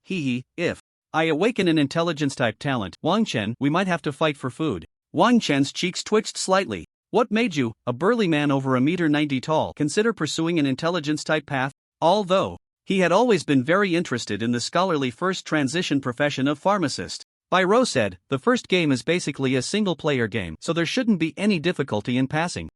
if I awaken an intelligence-type talent, Wang Chen, we might have to fight for food." Wang Chen's cheeks twitched slightly. "What made you, a burly man over $1.90 tall, consider pursuing an intelligence-type path?" Although he had always been very interested in the scholarly first transition profession of pharmacist. Bai Rou said, "The first game is basically a single-player game, so there shouldn't be any difficulty in passing."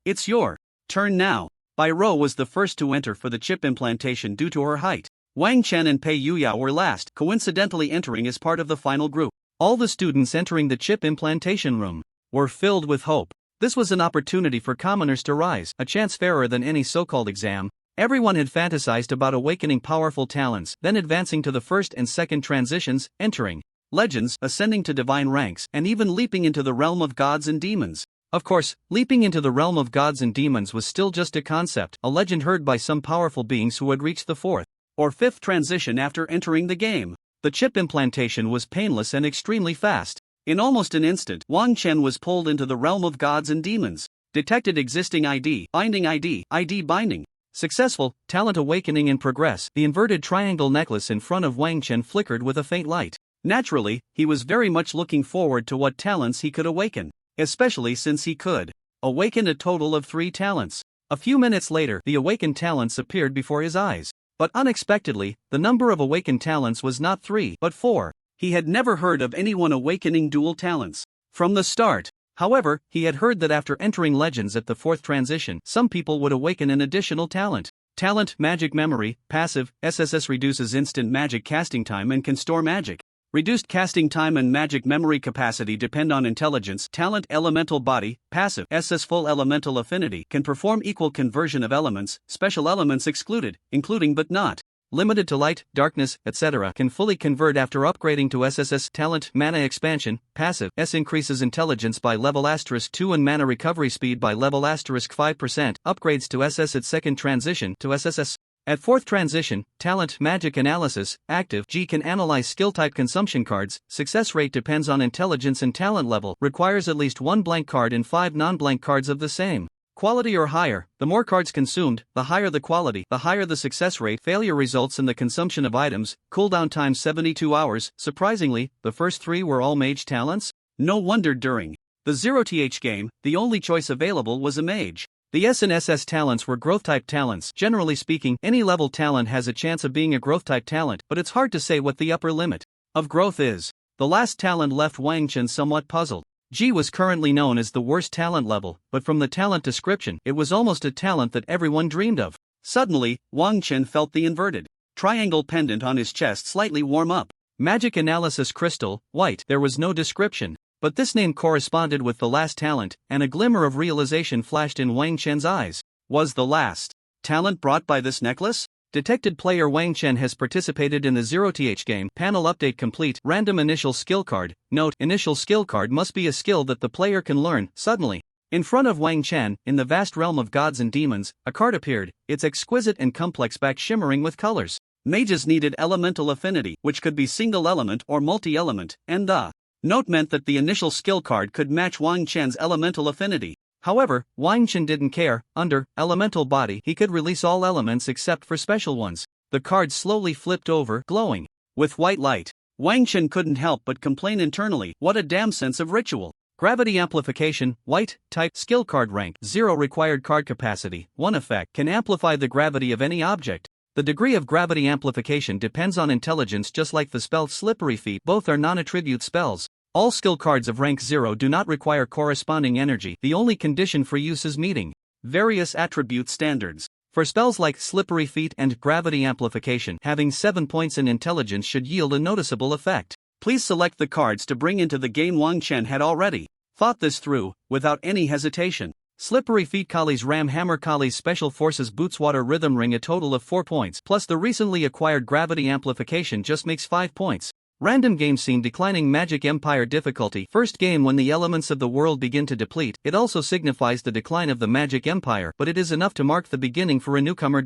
It's your turn now." Bai Rou was the first to enter for the chip implantation due to her height. Wang Chen and Pei Yuyao were last, coincidentally entering as part of the final group. All the students entering the chip implantation room were filled with hope. This was an opportunity for commoners to rise, a chance fairer than any so-called exam. Everyone had fantasized about awakening powerful talents, then advancing to the first and second transitions, entering legends, ascending to divine ranks, and even leaping into the realm of gods and demons. Of course, leaping into the realm of gods and demons was still just a concept, a legend heard by some powerful beings who had reached the fourth or fifth transition after entering the game. The chip implantation was painless and extremely fast. In almost an instant, Wang Chen was pulled into the realm of gods and demons. Detected existing ID, binding ID, ID binding. Successful, talent awakening in progress. The inverted triangle necklace in front of Wang Chen flickered with a faint light. Naturally, he was very much looking forward to what talents he could awaken, especially since he could awaken a total of 3 talents. A few minutes later, the awakened talents appeared before his eyes. But unexpectedly, the number of awakened talents was not 3, but 4. He had never heard of anyone awakening dual talents from the start. However, he had heard that after entering Legends at the 4th transition, some people would awaken an additional talent. Talent, Magic Memory, Passive, SSS reduces instant magic casting time and can store magic. Reduced casting time and magic memory capacity depend on intelligence. Talent, Elemental Body, Passive, SS Full Elemental Affinity, can perform equal conversion of elements, special elements excluded, including but not limited to light, darkness, etc. can fully convert after upgrading to SSS. Talent, Mana Expansion, Passive, S increases intelligence by level *2 and mana recovery speed by level *5%, upgrades to SS at 2nd transition to SSS. At 4th transition, Talent, Magic Analysis, Active, G can analyze skill type consumption cards. Success rate depends on intelligence and talent level, requires at least 1 blank card and 5 non-blank cards of the same quality or higher. The more cards consumed, the higher the quality, the higher the success rate. Failure results in the consumption of items. Cooldown time 72 hours. Surprisingly, the first 3 were all mage talents. No wonder during the 0th game, the only choice available was a mage. The S and SS talents were growth-type talents. Generally speaking, any level talent has a chance of being a growth-type talent, but it's hard to say what the upper limit of growth is. The last talent left Wang Chen somewhat puzzled. G was currently known as the worst talent level, but from the talent description, it was almost a talent that everyone dreamed of. Suddenly, Wang Chen felt the inverted triangle pendant on his chest slightly warm up. Magic Analysis Crystal, White. There was no description, but this name corresponded with the last talent, and a glimmer of realization flashed in Wang Chen's eyes. Was the last talent brought by this necklace? Detected player Wang Chen has participated in the 0th game. Panel update complete. Random initial skill card. Note, initial skill card must be a skill that the player can learn. Suddenly, in front of Wang Chen, in the vast realm of gods and demons, a card appeared, its exquisite and complex back shimmering with colors. Mages needed elemental affinity, which could be single element or multi-element, and the note meant that the initial skill card could match Wang Chen's elemental affinity. However, Wang Chen didn't care. Under Elemental Body, he could release all elements except for special ones. The card slowly flipped over, glowing with white light. Wang Chen couldn't help but complain internally. What a damn sense of ritual. Gravity Amplification, White, Type, Skill Card Rank, 0 required card capacity, 1 effect, can amplify the gravity of any object. The degree of gravity amplification depends on intelligence just like the spell Slippery Feet. Both are non-attribute spells. All skill cards of rank 0 do not require corresponding energy. The only condition for use is meeting various attribute standards. For spells like Slippery Feet and Gravity Amplification, having 7 points in intelligence should yield a noticeable effect. Please select the cards to bring into the game. Wang Chen had already thought this through, without any hesitation. Slippery Feet, Kali's Ram Hammer, Kali's Special Forces Bootswater Rhythm Ring, a total of 4 points, plus the recently acquired Gravity Amplification just makes 5 points. Random Game Scene, Declining Magic Empire difficulty. First game when the elements of the world begin to deplete. It also signifies the decline of the Magic Empire, but it is enough to mark the beginning for a newcomer.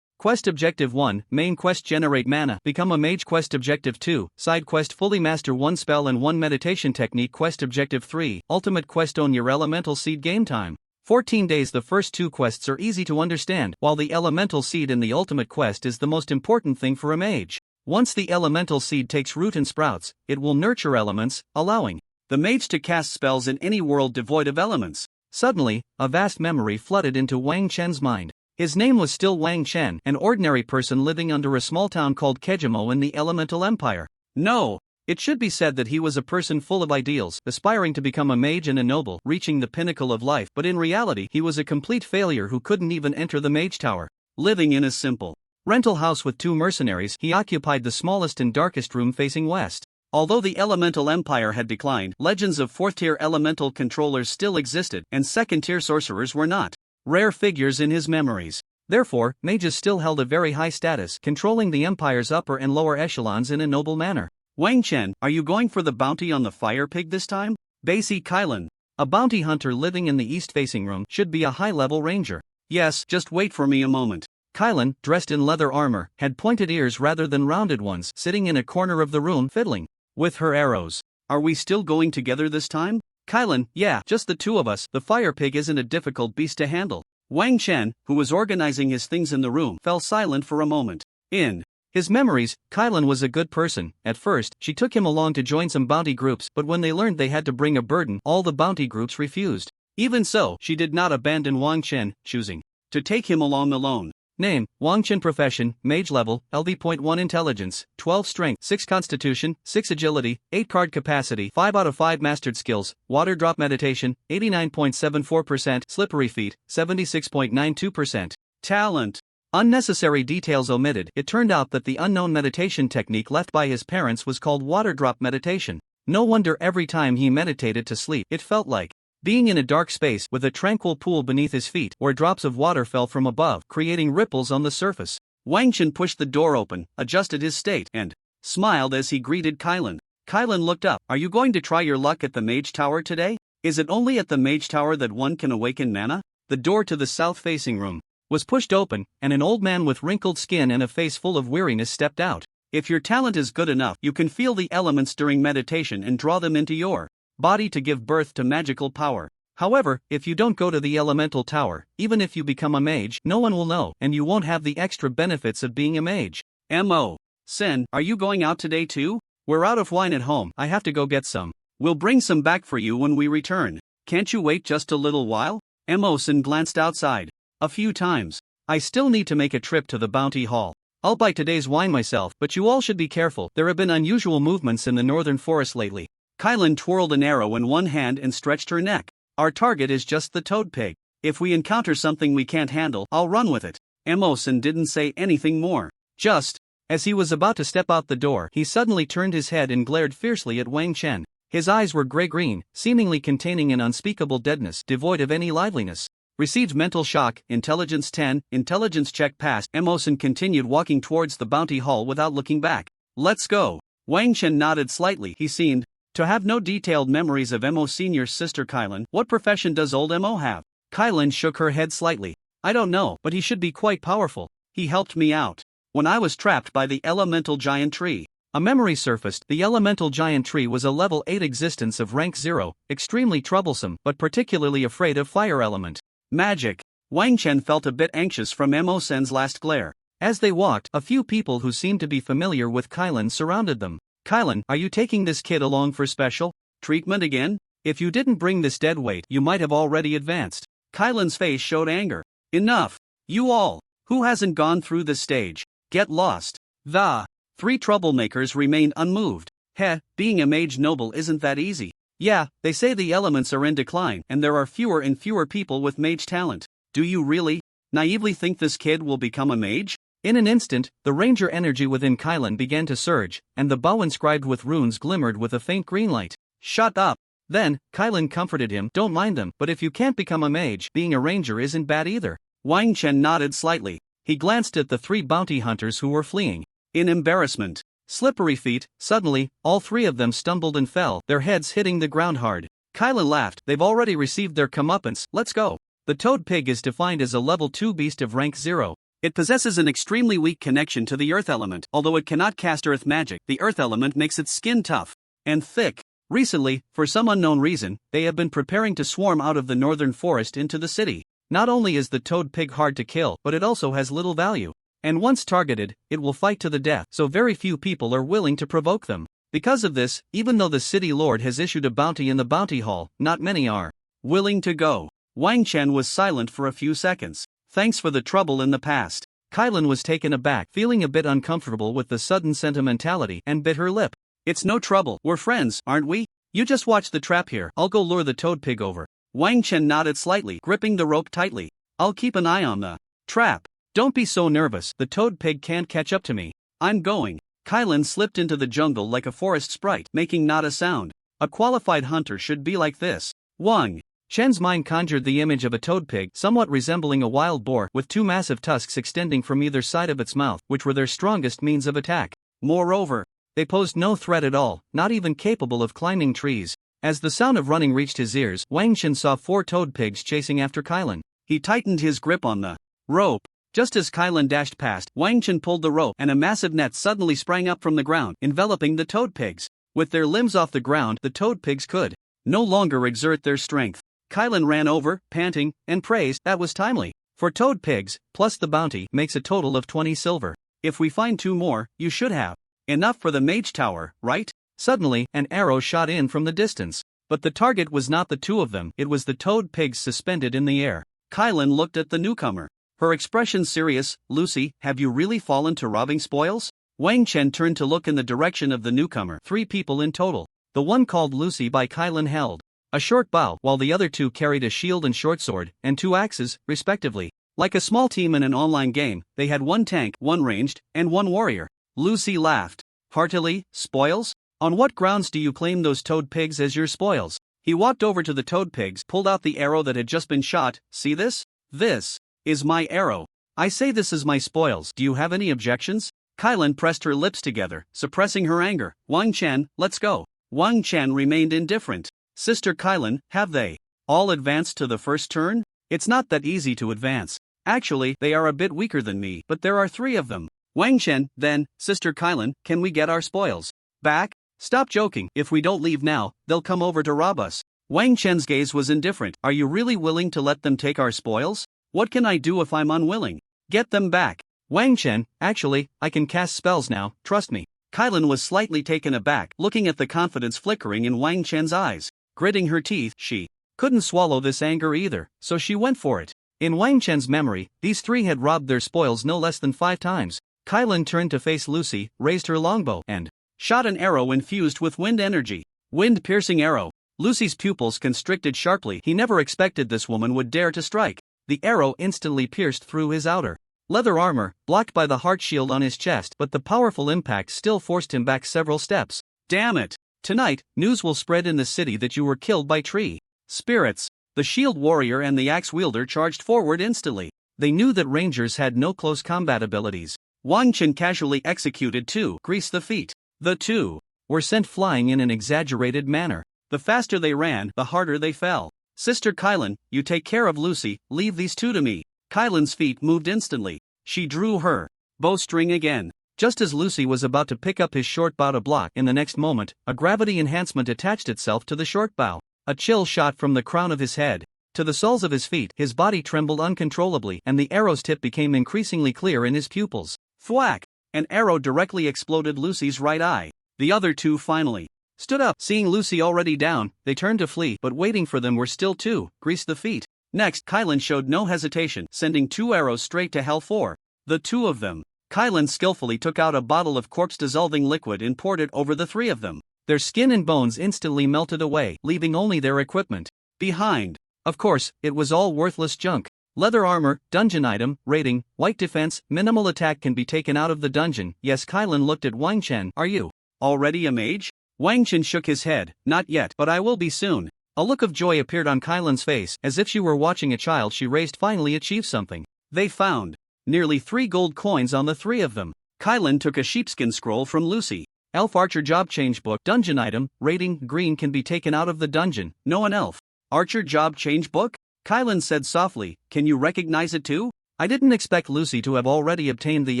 Quest Objective 1, Main Quest, Generate Mana, Become a Mage. Quest Objective 2, Side Quest, Fully Master 1 spell and 1 meditation technique. Quest Objective 3, Ultimate Quest, Own your Elemental Seed. Game time 14 days. The first 2 quests are easy to understand, while the Elemental Seed in the Ultimate Quest is the most important thing for a mage. Once the elemental seed takes root and sprouts, it will nurture elements, allowing the mage to cast spells in any world devoid of elements. Suddenly, a vast memory flooded into Wang Chen's mind. His name was still Wang Chen, an ordinary person living under a small town called Kejimo in the Elemental Empire. No, it should be said that he was a person full of ideals, aspiring to become a mage and a noble, reaching the pinnacle of life, but in reality he was a complete failure who couldn't even enter the mage tower. Living in a simple rental house with 2 mercenaries, he occupied the smallest and darkest room facing west. Although the Elemental Empire had declined, legends of 4th-tier elemental controllers still existed, and 2nd-tier sorcerers were not rare figures in his memories. Therefore, mages still held a very high status, controlling the empire's upper and lower echelons in a noble manner. Wang Chen, are you going for the bounty on the fire pig this time? Basie Kylan. A bounty hunter living in the east-facing room should be a high-level ranger. Yes, just wait for me a moment. Kylan, dressed in leather armor, had pointed ears rather than rounded ones, sitting in a corner of the room fiddling with her arrows. Are we still going together this time? Kylan, yeah, just the two of us. The fire pig isn't a difficult beast to handle. Wang Chen, who was organizing his things in the room, fell silent for a moment. In his memories, Kylan was a good person. At first, she took him along to join some bounty groups, but when they learned they had to bring a burden, all the bounty groups refused. Even so, she did not abandon Wang Chen, choosing to take him along alone. Name, Wang Chen. Profession, Mage level, LV.1 Intelligence, 12 Strength, 6 Constitution, 6 Agility, 8 Card Capacity, 5 out of 5 Mastered Skills, Water Drop Meditation, 89.74%, Slippery Feet, 76.92%. Talent. Unnecessary details omitted. It turned out that the unknown meditation technique left by his parents was called water drop meditation. No wonder every time he meditated to sleep, it felt like being in a dark space with a tranquil pool beneath his feet where drops of water fell from above, creating ripples on the surface. Wang Chen pushed the door open, adjusted his state, and smiled as he greeted Kylan. Kylan looked up. Are you going to try your luck at the Mage Tower today? Is it only at the Mage Tower that one can awaken mana? The door to the south-facing room was pushed open, and an old man with wrinkled skin and a face full of weariness stepped out. If your talent is good enough, you can feel the elements during meditation and draw them into your body to give birth to magical power. However, if you don't go to the elemental tower, even if you become a mage, no one will know, and you won't have the extra benefits of being a mage. M.O. Sen, are you going out today too? We're out of wine at home. I have to go get some. We'll bring some back for you when we return. Can't you wait just a little while? M.O. Sen glanced outside a few times. I still need to make a trip to the bounty hall. I'll buy today's wine myself, but you all should be careful. There have been unusual movements in the northern forest lately. Kylan twirled an arrow in one hand and stretched her neck. Our target is just the toad pig. If we encounter something we can't handle, I'll run with it. Emosen didn't say anything more. Just as he was about to step out the door, he suddenly turned his head and glared fiercely at Wang Chen. His eyes were gray-green, seemingly containing an unspeakable deadness, devoid of any liveliness. Received mental shock, intelligence 10, intelligence check passed. Emosen continued walking towards the bounty hall without looking back. Let's go. Wang Chen nodded slightly. He seemed to have no detailed memories of Mo Senior's sister Kylan. What profession does old Mo have? Kylan shook her head slightly. I don't know, but he should be quite powerful. He helped me out when I was trapped by the elemental giant tree. A memory surfaced. The elemental giant tree was a level 8 existence of rank 0, extremely troublesome but particularly afraid of fire element. Magic. Wang Chen felt a bit anxious from Mo Sen's last glare. As they walked, a few people who seemed to be familiar with Kylan surrounded them. Kylan, are you taking this kid along for special treatment again? If you didn't bring this dead weight, you might have already advanced. Kylan's face showed anger. Enough. You all. Who hasn't gone through this stage? Get lost. The three troublemakers remained unmoved. Heh, being a mage noble isn't that easy. Yeah, they say the elements are in decline and there are fewer and fewer people with mage talent. Do you really naively think this kid will become a mage? In an instant, the ranger energy within Kylan began to surge, and the bow inscribed with runes glimmered with a faint green light. Shut up. Then, Kylan comforted him. Don't mind them, but if you can't become a mage, being a ranger isn't bad either. Wang Chen nodded slightly. He glanced at the three bounty hunters who were fleeing in embarrassment. Slippery feet. Suddenly, all three of them stumbled and fell, their heads hitting the ground hard. Kylan laughed. They've already received their comeuppance. Let's go. The toad pig is defined as a level 2 beast of rank 0. It possesses an extremely weak connection to the earth element. Although it cannot cast earth magic, the earth element makes its skin tough and thick. Recently, for some unknown reason, they have been preparing to swarm out of the northern forest into the city. Not only is the toad pig hard to kill, but it also has little value. And once targeted, it will fight to the death, so very few people are willing to provoke them. Because of this, even though the city lord has issued a bounty in the bounty hall, not many are willing to go. Wang Chen was silent for a few seconds. Thanks for the trouble in the past. Kylan was taken aback, feeling a bit uncomfortable with the sudden sentimentality, and bit her lip. It's no trouble, we're friends, aren't we? You just watch the trap here, I'll go lure the toad pig over. Wang Chen nodded slightly, gripping the rope tightly. I'll keep an eye on the trap. Don't be so nervous, the toad pig can't catch up to me. I'm going. Kylan slipped into the jungle like a forest sprite, making not a sound. A qualified hunter should be like this. Wang Chen's mind conjured the image of a toad pig, somewhat resembling a wild boar, with two massive tusks extending from either side of its mouth, which were their strongest means of attack. Moreover, They posed no threat at all, not even capable of climbing trees. As the sound of running reached his ears, Wang Chen saw 4 toad pigs chasing after Kylan. He tightened his grip on the rope. Just as Kylan dashed past, Wang Chen pulled the rope and a massive net suddenly sprang up from the ground, enveloping the toad pigs. With their limbs off the ground, the toad pigs could no longer exert their strength. Kylan ran over, panting, and praised. That was timely. For toad pigs, plus the bounty, makes a total of 20 silver. If we find 2 more, you should have enough for the mage tower, right? Suddenly, an arrow shot in from the distance. But the target was not the 2 of them, it was the toad pigs suspended in the air. Kylan looked at the newcomer. Her expression serious. Lucy, have you really fallen to robbing spoils? Wang Chen turned to look in the direction of the newcomer. 3 people in total. The one called Lucy by Kylan held a short bow, while the other 2 carried a shield and short sword, and 2 axes, respectively. Like a small team in an online game, they had 1 tank, 1 ranged, and 1 warrior. Lucy laughed heartily. Spoils? On what grounds do you claim those toad pigs as your spoils? He walked over to the toad pigs, pulled out the arrow that had just been shot. See this? This is my arrow. I say this is my spoils. Do you have any objections? Kylan pressed her lips together, suppressing her anger. Wang Chen, let's go. Wang Chen remained indifferent. Sister Kylan, have they all advanced to the first turn? It's not that easy to advance. Actually, they are a bit weaker than me, but there are 3 of them. Wang Chen, then, Sister Kylan, can we get our spoils back? Stop joking. If we don't leave now, they'll come over to rob us. Wang Chen's gaze was indifferent. Are you really willing to let them take our spoils? What can I do if I'm unwilling? Get them back. Wang Chen, actually, I can cast spells now, trust me. Kylan was slightly taken aback, looking at the confidence flickering in Wang Chen's eyes. Gritting her teeth, she couldn't swallow this anger either, so she went for it. In Wang Chen's memory, these 3 had robbed their spoils no less than 5 times. Kylan turned to face Lucy, raised her longbow, and shot an arrow infused with wind energy. Wind-piercing arrow. Lucy's pupils constricted sharply. He never expected this woman would dare to strike. The arrow instantly pierced through his outer leather armor, blocked by the heart shield on his chest, but the powerful impact still forced him back several steps. Damn it! Tonight, news will spread in the city that you were killed by tree spirits. The shield warrior and the axe wielder charged forward instantly. They knew that rangers had no close combat abilities. Wang Chen casually executed 2. Grease the feet. The 2 were sent flying in an exaggerated manner. The faster they ran, the harder they fell. Sister Kylan, you take care of Lucy, leave these 2 to me. Kylan's feet moved instantly. She drew her bowstring again. Just as Lucy was about to pick up his short bow to block, in the next moment, a gravity enhancement attached itself to the short bow. A chill shot from the crown of his head to the soles of his feet. His body trembled uncontrollably, and the arrow's tip became increasingly clear in his pupils. Thwack! An arrow directly exploded Lucy's right eye. The other 2 finally stood up. Seeing Lucy already down, they turned to flee, but waiting for them were still 2. Grease the feet. Next, Kylan showed no hesitation, sending 2 arrows straight to hell. 4. The 2 of them. Kylan skillfully took out a bottle of corpse-dissolving liquid and poured it over the 3 of them. Their skin and bones instantly melted away, leaving only their equipment behind. Of course, it was all worthless junk. Leather armor, dungeon item, rating, white defense, minimal attack can be taken out of the dungeon. Yes, Kylan looked at Wang Chen. Are you already a mage? Wang Chen shook his head. Not yet, but I will be soon. A look of joy appeared on Kylan's face, as if she were watching a child she raised finally achieve something. They found nearly 3 gold coins on the 3 of them. Kylan took a sheepskin scroll from Lucy. Elf Archer Job Change Book. Dungeon item, rating, green, can be taken out of the dungeon. No, an elf Archer Job Change Book? Kylan said softly. Can you recognize it too? I didn't expect Lucy to have already obtained the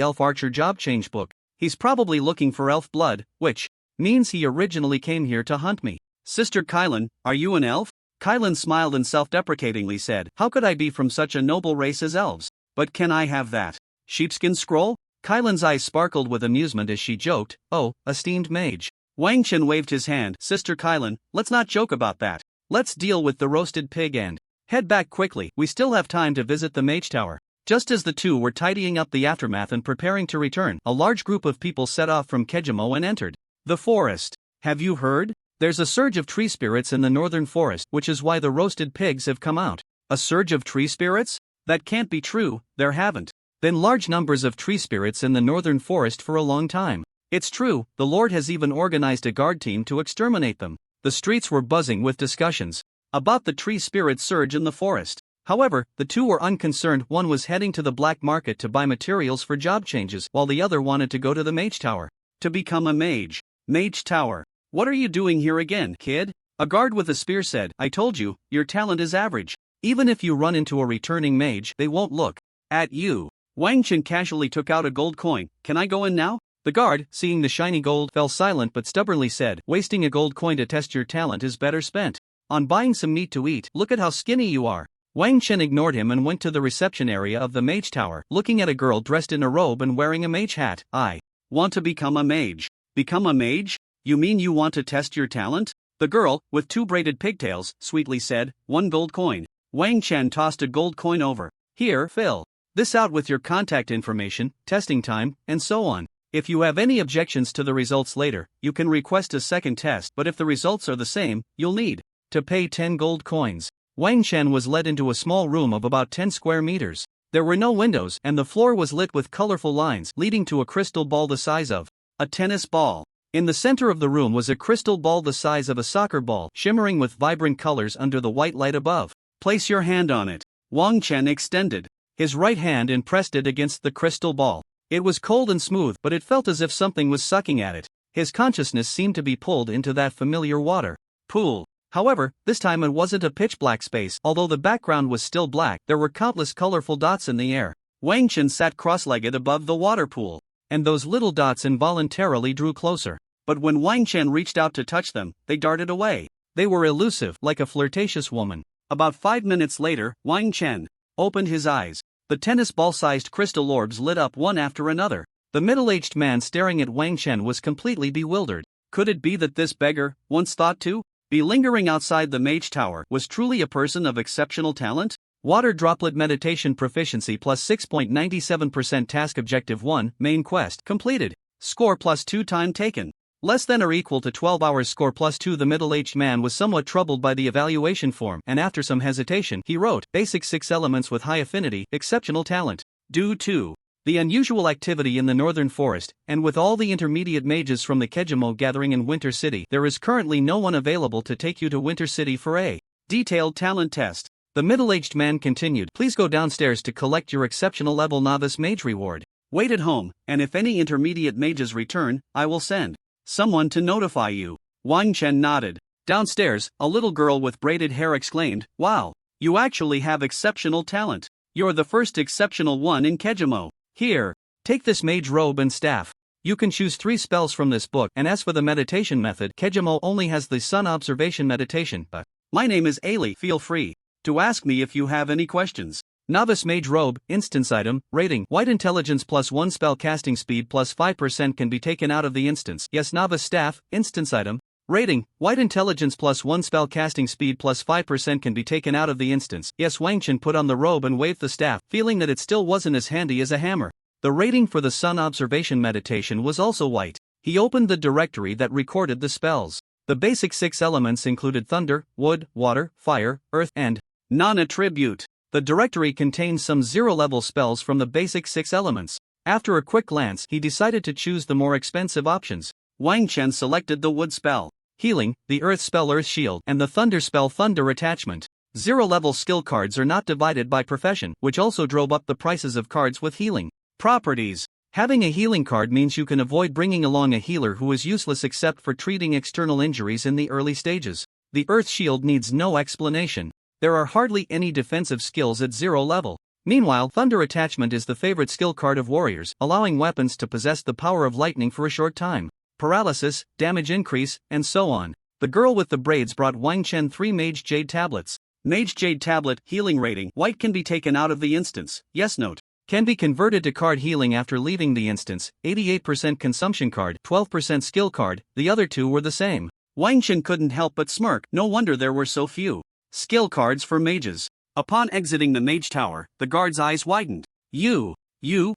Elf Archer Job Change Book. He's probably looking for elf blood, which means he originally came here to hunt me. Sister Kylan, are you an elf? Kylan smiled and self-deprecatingly said, how could I be from such a noble race as elves? But can I have that sheepskin scroll? Kylan's eyes sparkled with amusement as she joked, oh, esteemed mage. Wang Chen waved his hand. Sister Kylan, let's not joke about that. Let's deal with the roasted pig and head back quickly. We still have time to visit the mage tower. Just as the 2 were tidying up the aftermath and preparing to return, a large group of people set off from Kejimo and entered the forest. Have you heard? There's a surge of tree spirits in the northern forest, which is why the roasted pigs have come out. A surge of tree spirits? That can't be true. There haven't been large numbers of tree spirits in the northern forest for a long time. It's true, the Lord has even organized a guard team to exterminate them. The streets were buzzing with discussions about the tree spirit surge in the forest. However, the 2 were unconcerned. One was heading to the black market to buy materials for job changes, while the other wanted to go to the mage tower. To become a mage. Mage Tower. What are you doing here again, kid? A guard with a spear said, I told you, your talent is average. Even if you run into a returning mage, they won't look at you. Wang Chen casually took out a gold coin. Can I go in now? The guard, seeing the shiny gold, fell silent but stubbornly said, wasting a gold coin to test your talent is better spent on buying some meat to eat. Look at how skinny you are. Wang Chen ignored him and went to the reception area of the mage tower, looking at a girl dressed in a robe and wearing a mage hat. I want to become a mage. Become a mage? You mean you want to test your talent? The girl, with 2 braided pigtails, sweetly said, 1 gold coin. Wang Chen tossed a gold coin over. Here, fill this out with your contact information, testing time, and so on. If you have any objections to the results later, you can request a second test, but if the results are the same, you'll need to pay 10 gold coins. Wang Chen was led into a small room of about 10 square meters. There were no windows, and the floor was lit with colorful lines leading to a crystal ball the size of a tennis ball. In the center of the room was a crystal ball the size of a soccer ball, shimmering with vibrant colors under the white light above. Place your hand on it. Wang Chen extended his right hand and pressed it against the crystal ball. It was cold and smooth, but it felt as if something was sucking at it. His consciousness seemed to be pulled into that familiar water pool. However, this time it wasn't a pitch-black space. Although the background was still black, there were countless colorful dots in the air. Wang Chen sat cross-legged above the water pool, and those little dots involuntarily drew closer. But when Wang Chen reached out to touch them, they darted away. They were elusive, like a flirtatious woman. About 5 minutes later, Wang Chen opened his eyes. The tennis ball-sized crystal orbs lit up one after another. The middle-aged man staring at Wang Chen was completely bewildered. Could it be that this beggar, once thought to be lingering outside the mage tower, was truly a person of exceptional talent? Water droplet meditation proficiency plus 6.97% task objective 1, main quest, completed. Score plus 2 time taken. Less than or equal to 12 hours score plus 2. The middle-aged man was somewhat troubled by the evaluation form, and after some hesitation, he wrote, basic 6 elements with high affinity, exceptional talent. Due to the unusual activity in the northern forest, and with all the intermediate mages from the Kejimo gathering in Winter City, there is currently no one available to take you to Winter City for a detailed talent test. The middle-aged man continued, please go downstairs to collect your exceptional level novice mage reward. Wait at home, and if any intermediate mages return, I will send someone to notify you. Wang Chen nodded. Downstairs, a little girl with braided hair exclaimed, wow, you actually have exceptional talent. You're the first exceptional one in Kejimo. Here, take this mage robe and staff. You can choose 3 spells from this book, and as for the meditation method, Kejimo only has the sun observation meditation, but my name is Ali. Feel free to ask me if you have any questions. Novice Mage Robe, Instance Item, Rating, White Intelligence plus 1 Spell Casting Speed plus 5% can be taken out of the instance. Yes. Novice Staff, Instance Item, Rating, White Intelligence plus 1 Spell Casting Speed plus 5% can be taken out of the instance. Yes. Wang Chen put on the robe and waved the staff, feeling that it still wasn't as handy as a hammer. The rating for the Sun Observation Meditation was also white. He opened the directory that recorded the spells. The basic 6 elements included thunder, wood, water, fire, earth, and non-attribute. The directory contains some 0-level spells from the basic 6 elements. After a quick glance, he decided to choose the more expensive options. Wang Chen selected the wood spell, healing, the earth spell earth shield, and the thunder spell thunder attachment. 0-level skill cards are not divided by profession, which also drove up the prices of cards with healing properties. Having a healing card means you can avoid bringing along a healer who is useless except for treating external injuries in the early stages. The earth shield needs no explanation. There are hardly any defensive skills at 0 level. Meanwhile, Thunder Attachment is the favorite skill card of warriors, allowing weapons to possess the power of lightning for a short time. Paralysis, damage increase, and so on. The girl with the braids brought Wang Chen 3 Mage Jade tablets. Mage Jade tablet, healing rating, white can be taken out of the instance. Yes. Note, can be converted to card healing after leaving the instance. 88% consumption card, 12% skill card, the other 2 were the same. Wang Chen couldn't help but smirk, no wonder there were so few skill cards for mages. Upon exiting the mage tower, the guard's eyes widened. You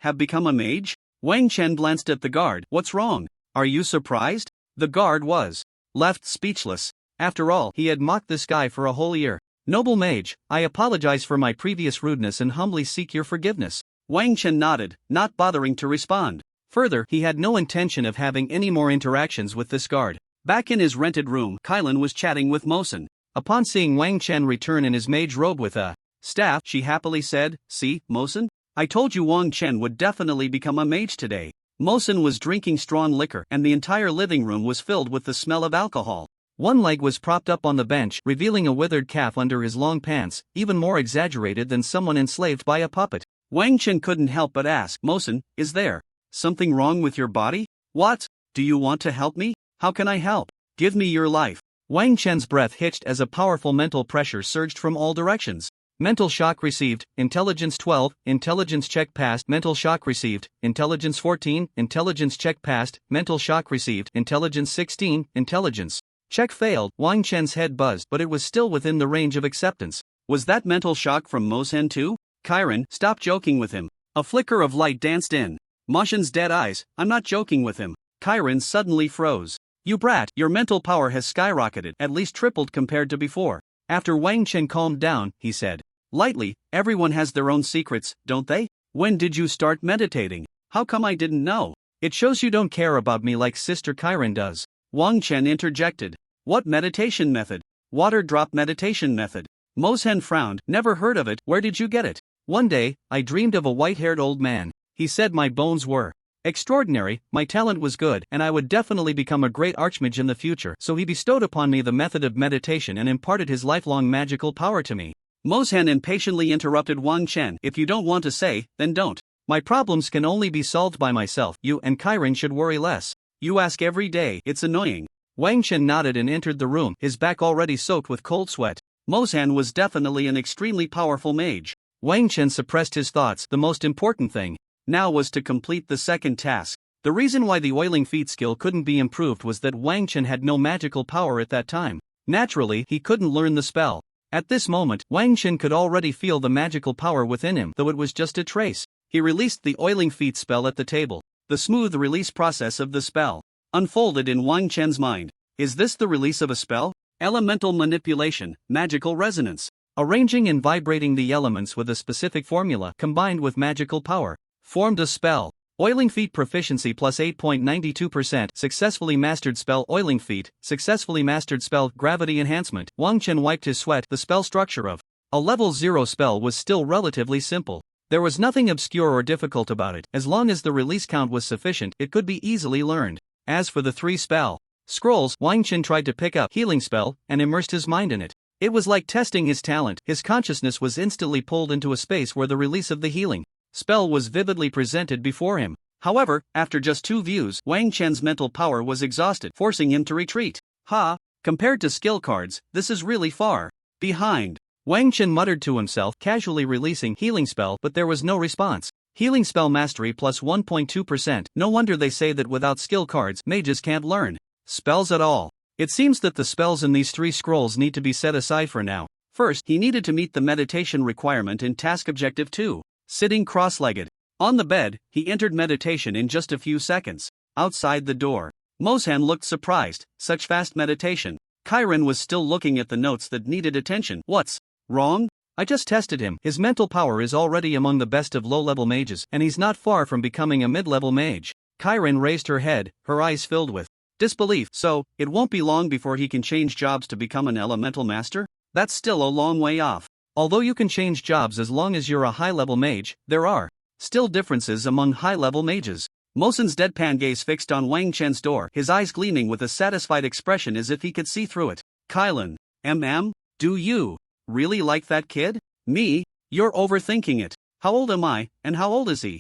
have become a mage? Wang Chen glanced at the guard. What's wrong? Are you surprised? The guard was left speechless. After all, he had mocked this guy for a whole year. Noble mage, I apologize for my previous rudeness and humbly seek your forgiveness. Wang Chen nodded, not bothering to respond. Further, he had no intention of having any more interactions with this guard. Back in his rented room, Kylan was chatting with Mosen. Upon seeing Wang Chen return in his mage robe with a staff, she happily said, see, Mosen? I told you Wang Chen would definitely become a mage today. Mosen was drinking strong liquor and the entire living room was filled with the smell of alcohol. One leg was propped up on the bench, revealing a withered calf under his long pants, even more exaggerated than someone enslaved by a puppet. Wang Chen couldn't help but ask, Mosen, is there something wrong with your body? What? Do you want to help me? How can I help? Give me your life. Wang Chen's breath hitched as a powerful mental pressure surged from all directions. Mental shock received, intelligence 12, intelligence check passed, mental shock received, intelligence 14, intelligence check passed, mental shock received, intelligence 16, intelligence check failed. Wang Chen's head buzzed, but it was still within the range of acceptance. Was that mental shock from Mosen too? Chiron, stop joking with him. A flicker of light danced in Moshen's dead eyes. I'm not joking with him. Chiron suddenly froze. You brat, your mental power has skyrocketed, at least tripled compared to before. After Wang Chen calmed down, he said lightly, everyone has their own secrets, don't they? When did you start meditating? How come I didn't know? It shows you don't care about me like Sister Chiron does. Wang Chen interjected. What meditation method? Water drop meditation method. Mosen frowned. Never heard of it. Where did you get it? One day, I dreamed of a white-haired old man. He said my bones were extraordinary, my talent was good, and I would definitely become a great archmage in the future. So he bestowed upon me the method of meditation and imparted his lifelong magical power to me. Mosen impatiently interrupted Wang Chen. If you don't want to say, then don't. My problems can only be solved by myself. You and Chiron should worry less. You ask every day, it's annoying. Wang Chen nodded and entered the room, his back already soaked with cold sweat. Mosen was definitely an extremely powerful mage. Wang Chen suppressed his thoughts. The most important thing now was to complete the second task. The reason why the oiling feet skill couldn't be improved was that Wang Chen had no magical power at that time. Naturally, he couldn't learn the spell. At this moment, Wang Chen could already feel the magical power within him, though it was just a trace. He released the oiling feet spell at the table. The smooth release process of the spell unfolded in Wang Chen's mind. Is this the release of a spell? Elemental manipulation, magical resonance. Arranging and vibrating the elements with a specific formula combined with magical power formed a spell. Oiling feet proficiency plus 8.92%. Successfully mastered spell. Oiling feet. Successfully mastered spell. Gravity enhancement. Wang Chen wiped his sweat. The spell structure of a level 0 spell was still relatively simple. There was nothing obscure or difficult about it. As long as the release count was sufficient, it could be easily learned. As for the 3 spell scrolls, Wang Chen tried to pick up healing spell and immersed his mind in it. It was like testing his talent. His consciousness was instantly pulled into a space where the release of the healing spell was vividly presented before him. However, after just 2 views, Wang Chen's mental power was exhausted, forcing him to retreat. Compared to skill cards, this is really far behind. Wang Chen muttered to himself, casually releasing healing spell, but there was no response. Healing spell mastery plus 1.2%. No wonder they say that without skill cards, mages can't learn spells at all. It seems that the spells in these 3 scrolls need to be set aside for now. First, he needed to meet the meditation requirement in task objective 2. Sitting cross-legged on the bed, he entered meditation in just a few seconds. Outside the door, Mosen looked surprised. Such fast meditation. Chiron was still looking at the notes that needed attention. What's wrong? I just tested him. His mental power is already among the best of low-level mages, and he's not far from becoming a mid-level mage. Chiron raised her head, her eyes filled with disbelief. So, it won't be long before he can change jobs to become an elemental master? That's still a long way off. Although you can change jobs as long as you're a high-level mage, there are still differences among high-level mages. Mosen's deadpan gaze fixed on Wang Chen's door, his eyes gleaming with a satisfied expression as if he could see through it. Kylan, do you really like that kid? Me? You're overthinking it. How old am I, and how old is he?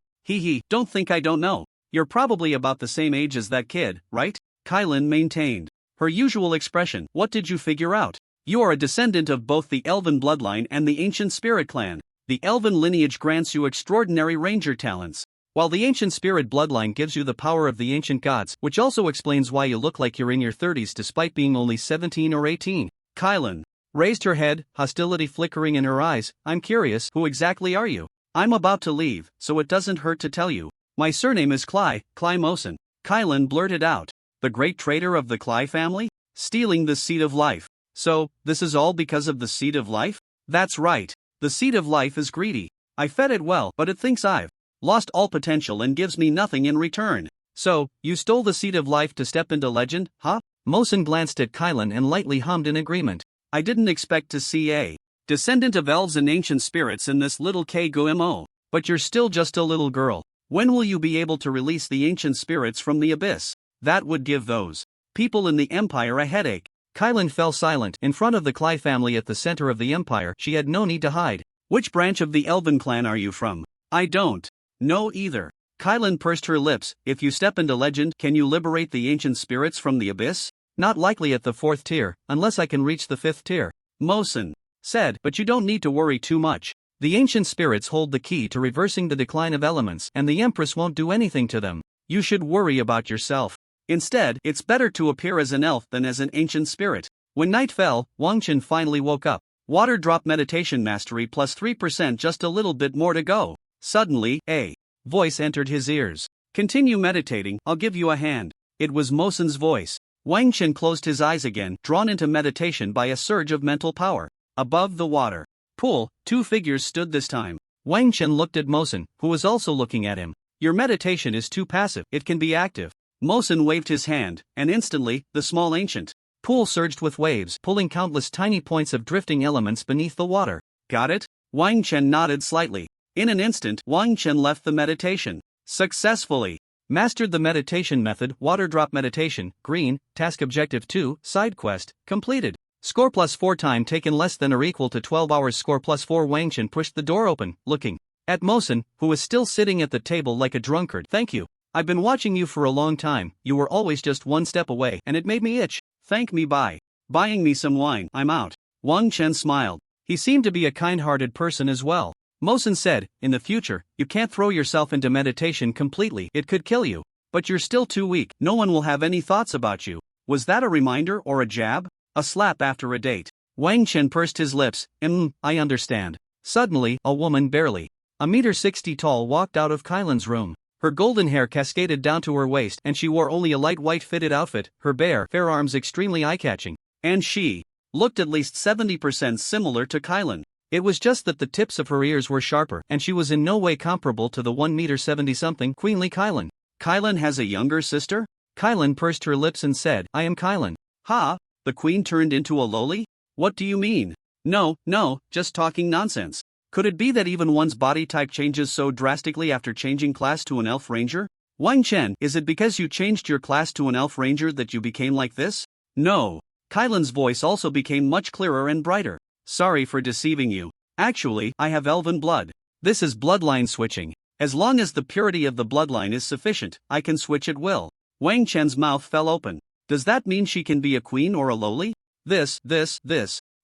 Don't think I don't know. You're probably about the same age as that kid, right? Kylan maintained her usual expression. What did you figure out? You are a descendant of both the Elven bloodline and the ancient spirit clan. The Elven lineage grants you extraordinary ranger talents, while the ancient spirit bloodline gives you the power of the ancient gods, which also explains why you look like you're in your 30s despite being only 17 or 18. Kylan raised her head, hostility flickering in her eyes. I'm curious, who exactly are you? I'm about to leave, so it doesn't hurt to tell you. My surname is Cly Mosen. Kylan blurted out. The great traitor of the Cly family? Stealing the seed of life. So, this is all because of the seed of life? That's right. The seed of life is greedy. I fed it well, but it thinks I've lost all potential and gives me nothing in return. So, you stole the seed of life to step into legend, huh? Mosen glanced at Kylan and lightly hummed in agreement. I didn't expect to see a descendant of elves and ancient spirits in this little K-Gumo. But you're still just a little girl. When will you be able to release the ancient spirits from the abyss? That would give those people in the Empire a headache. Kylan fell silent in front of the Cly family at the center of the Empire. She had no need to hide. Which branch of the Elven clan are you from? I don't know either. Kylan pursed her lips. If you step into legend, can you liberate the ancient spirits from the abyss? Not likely at the 4th tier, unless I can reach the 5th tier. Mosin said, but you don't need to worry too much. The ancient spirits hold the key to reversing the decline of elements, and the Empress won't do anything to them. You should worry about yourself. Instead, it's better to appear as an elf than as an ancient spirit. When night fell, Wang Chen finally woke up. Water drop meditation mastery plus 3%, just a little bit more to go. Suddenly, a voice entered his ears. Continue meditating, I'll give you a hand. It was Mosin's voice. Wang Chen closed his eyes again, drawn into meditation by a surge of mental power. Above the water pool, 2 figures stood this time. Wang Chen looked at Mosin, who was also looking at him. Your meditation is too passive, it can be active. Mosin waved his hand, and instantly, the small ancient pool surged with waves, pulling countless tiny points of drifting elements beneath the water. Got it? Wang Chen nodded slightly. In an instant, Wang Chen left the meditation. Successfully mastered the meditation method. Water drop meditation, green, task objective 2, side quest, completed. Score plus 4, time taken less than or equal to 12 hours. Score plus 4. Wang Chen pushed the door open, looking at Mosin, who was still sitting at the table like a drunkard. Thank you. I've been watching you for a long time. You were always just one step away, and it made me itch. Thank me by buying me some wine. I'm out. Wang Chen smiled. He seemed to be a kind-hearted person as well. Mosin said, in the future, you can't throw yourself into meditation completely. It could kill you. But you're still too weak. No one will have any thoughts about you. Was that a reminder or a jab? A slap after a date? Wang Chen pursed his lips. I understand. Suddenly, a woman barely 1.60 meters tall walked out of Kylan's room. Her golden hair cascaded down to her waist, and she wore only a light white fitted outfit, her fair arms extremely eye-catching. And she looked at least 70% similar to Kylan. It was just that the tips of her ears were sharper, and she was in no way comparable to the 1.70-something meter queenly Kylan. Kylan has a younger sister? Kylan pursed her lips and said, I am Kylan. Ha! The queen turned into a loli? What do you mean? No, just talking nonsense. Could it be that even one's body type changes so drastically after changing class to an elf ranger? Wang Chen, is it because you changed your class to an elf ranger that you became like this? No. Kylan's voice also became much clearer and brighter. Sorry for deceiving you. Actually, I have elven blood. This is bloodline switching. As long as the purity of the bloodline is sufficient, I can switch at will. Wang Chen's mouth fell open. Does that mean she can be a queen or a loli? This.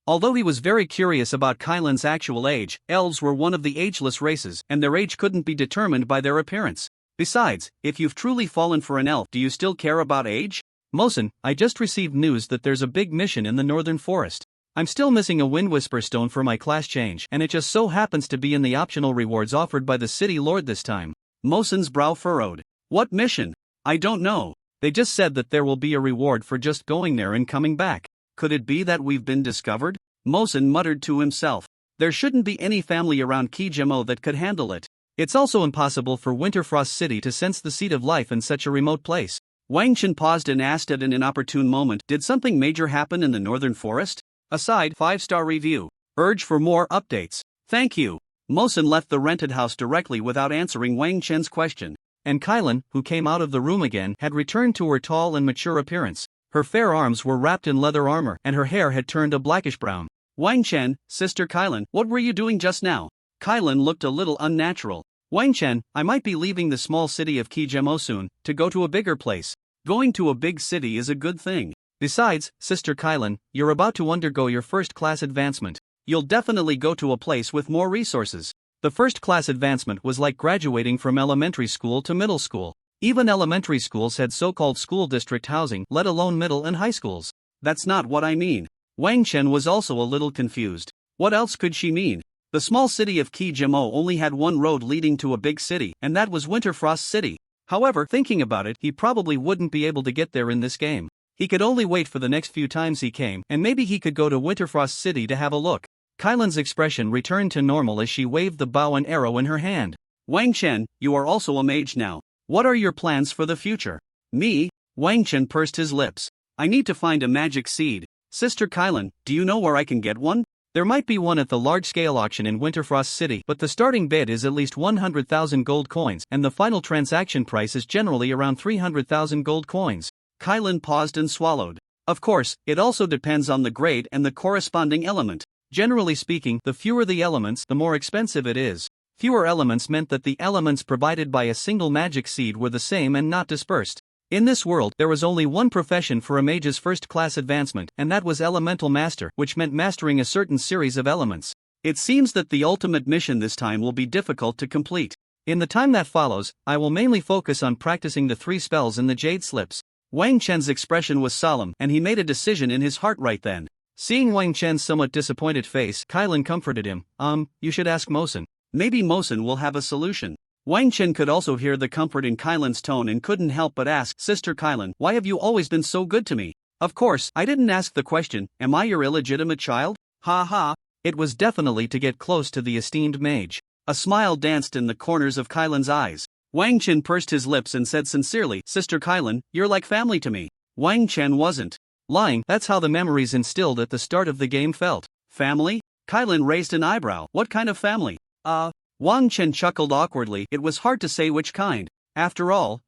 Although he was very curious about Kylan's actual age, elves were one of the ageless races, and their age couldn't be determined by their appearance. Besides, if you've truly fallen for an elf, do you still care about age? Mosin, I just received news that there's a big mission in the northern forest. I'm still missing a wind whisper stone for my class change, and it just so happens to be in the optional rewards offered by the city lord this time. Mosin's brow furrowed. What mission? I don't know. They just said that there will be a reward for just going there and coming back. Could it be that we've been discovered? Mosin muttered to himself. There shouldn't be any family around Kijemo that could handle it. It's also impossible for Winterfrost City to sense the seed of life in such a remote place. Wang Chen paused and asked at an inopportune moment, did something major happen in the northern forest? Aside, 5-star review. Urge for more updates. Thank you. Mosin left the rented house directly without answering Wang Chen's question. And Kylan, who came out of the room again, had returned to her tall and mature appearance. Her fair arms were wrapped in leather armor, and her hair had turned a blackish brown. Wang Chen, Sister Kylan, what were you doing just now? Kylan looked a little unnatural. Wang Chen, I might be leaving the small city of Kijemo soon, to go to a bigger place. Going to a big city is a good thing. Besides, Sister Kylan, you're about to undergo your first-class advancement. You'll definitely go to a place with more resources. The first-class advancement was like graduating from elementary school to middle school. Even elementary schools had so-called school district housing, let alone middle and high schools. That's not what I mean. Wang Chen was also a little confused. What else could she mean? The small city of Kijemo only had one road leading to a big city, and that was Winterfrost City. However, thinking about it, he probably wouldn't be able to get there in this game. He could only wait for the next few times he came, and maybe he could go to Winterfrost City to have a look. Kylan's expression returned to normal as she waved the bow and arrow in her hand. Wang Chen, you are also a mage now. What are your plans for the future? Me? Wang Chen pursed his lips. I need to find a magic seed. Sister Kylan, do you know where I can get one? There might be one at the large-scale auction in Winterfrost City, but the starting bid is at least 100,000 gold coins, and the final transaction price is generally around 300,000 gold coins. Kylan paused and swallowed. Of course, it also depends on the grade and the corresponding element. Generally speaking, the fewer the elements, the more expensive it is. Fewer elements meant that the elements provided by a single magic seed were the same and not dispersed. In this world, there was only one profession for a mage's first-class advancement, and that was Elemental Master, which meant mastering a certain series of elements. It seems that the ultimate mission this time will be difficult to complete. In the time that follows, I will mainly focus on practicing the 3 spells in the Jade Slips. Wang Chen's expression was solemn, and he made a decision in his heart right then. Seeing Wang Chen's somewhat disappointed face, Kylan comforted him. You should ask Mosen. Maybe Mosen will have a solution. Wang Chen could also hear the comfort in Kylan's tone and couldn't help but ask, Sister Kylan, why have you always been so good to me? Of course, I didn't ask the question, am I your illegitimate child? Ha ha. It was definitely to get close to the esteemed mage. A smile danced in the corners of Kylan's eyes. Wang Chen pursed his lips and said sincerely, Sister Kylan, you're like family to me. Wang Chen wasn't lying. That's how the memories instilled at the start of the game felt. Family? Kylan raised an eyebrow. What kind of family? Wang Chen chuckled awkwardly. It was hard to say which kind. After all,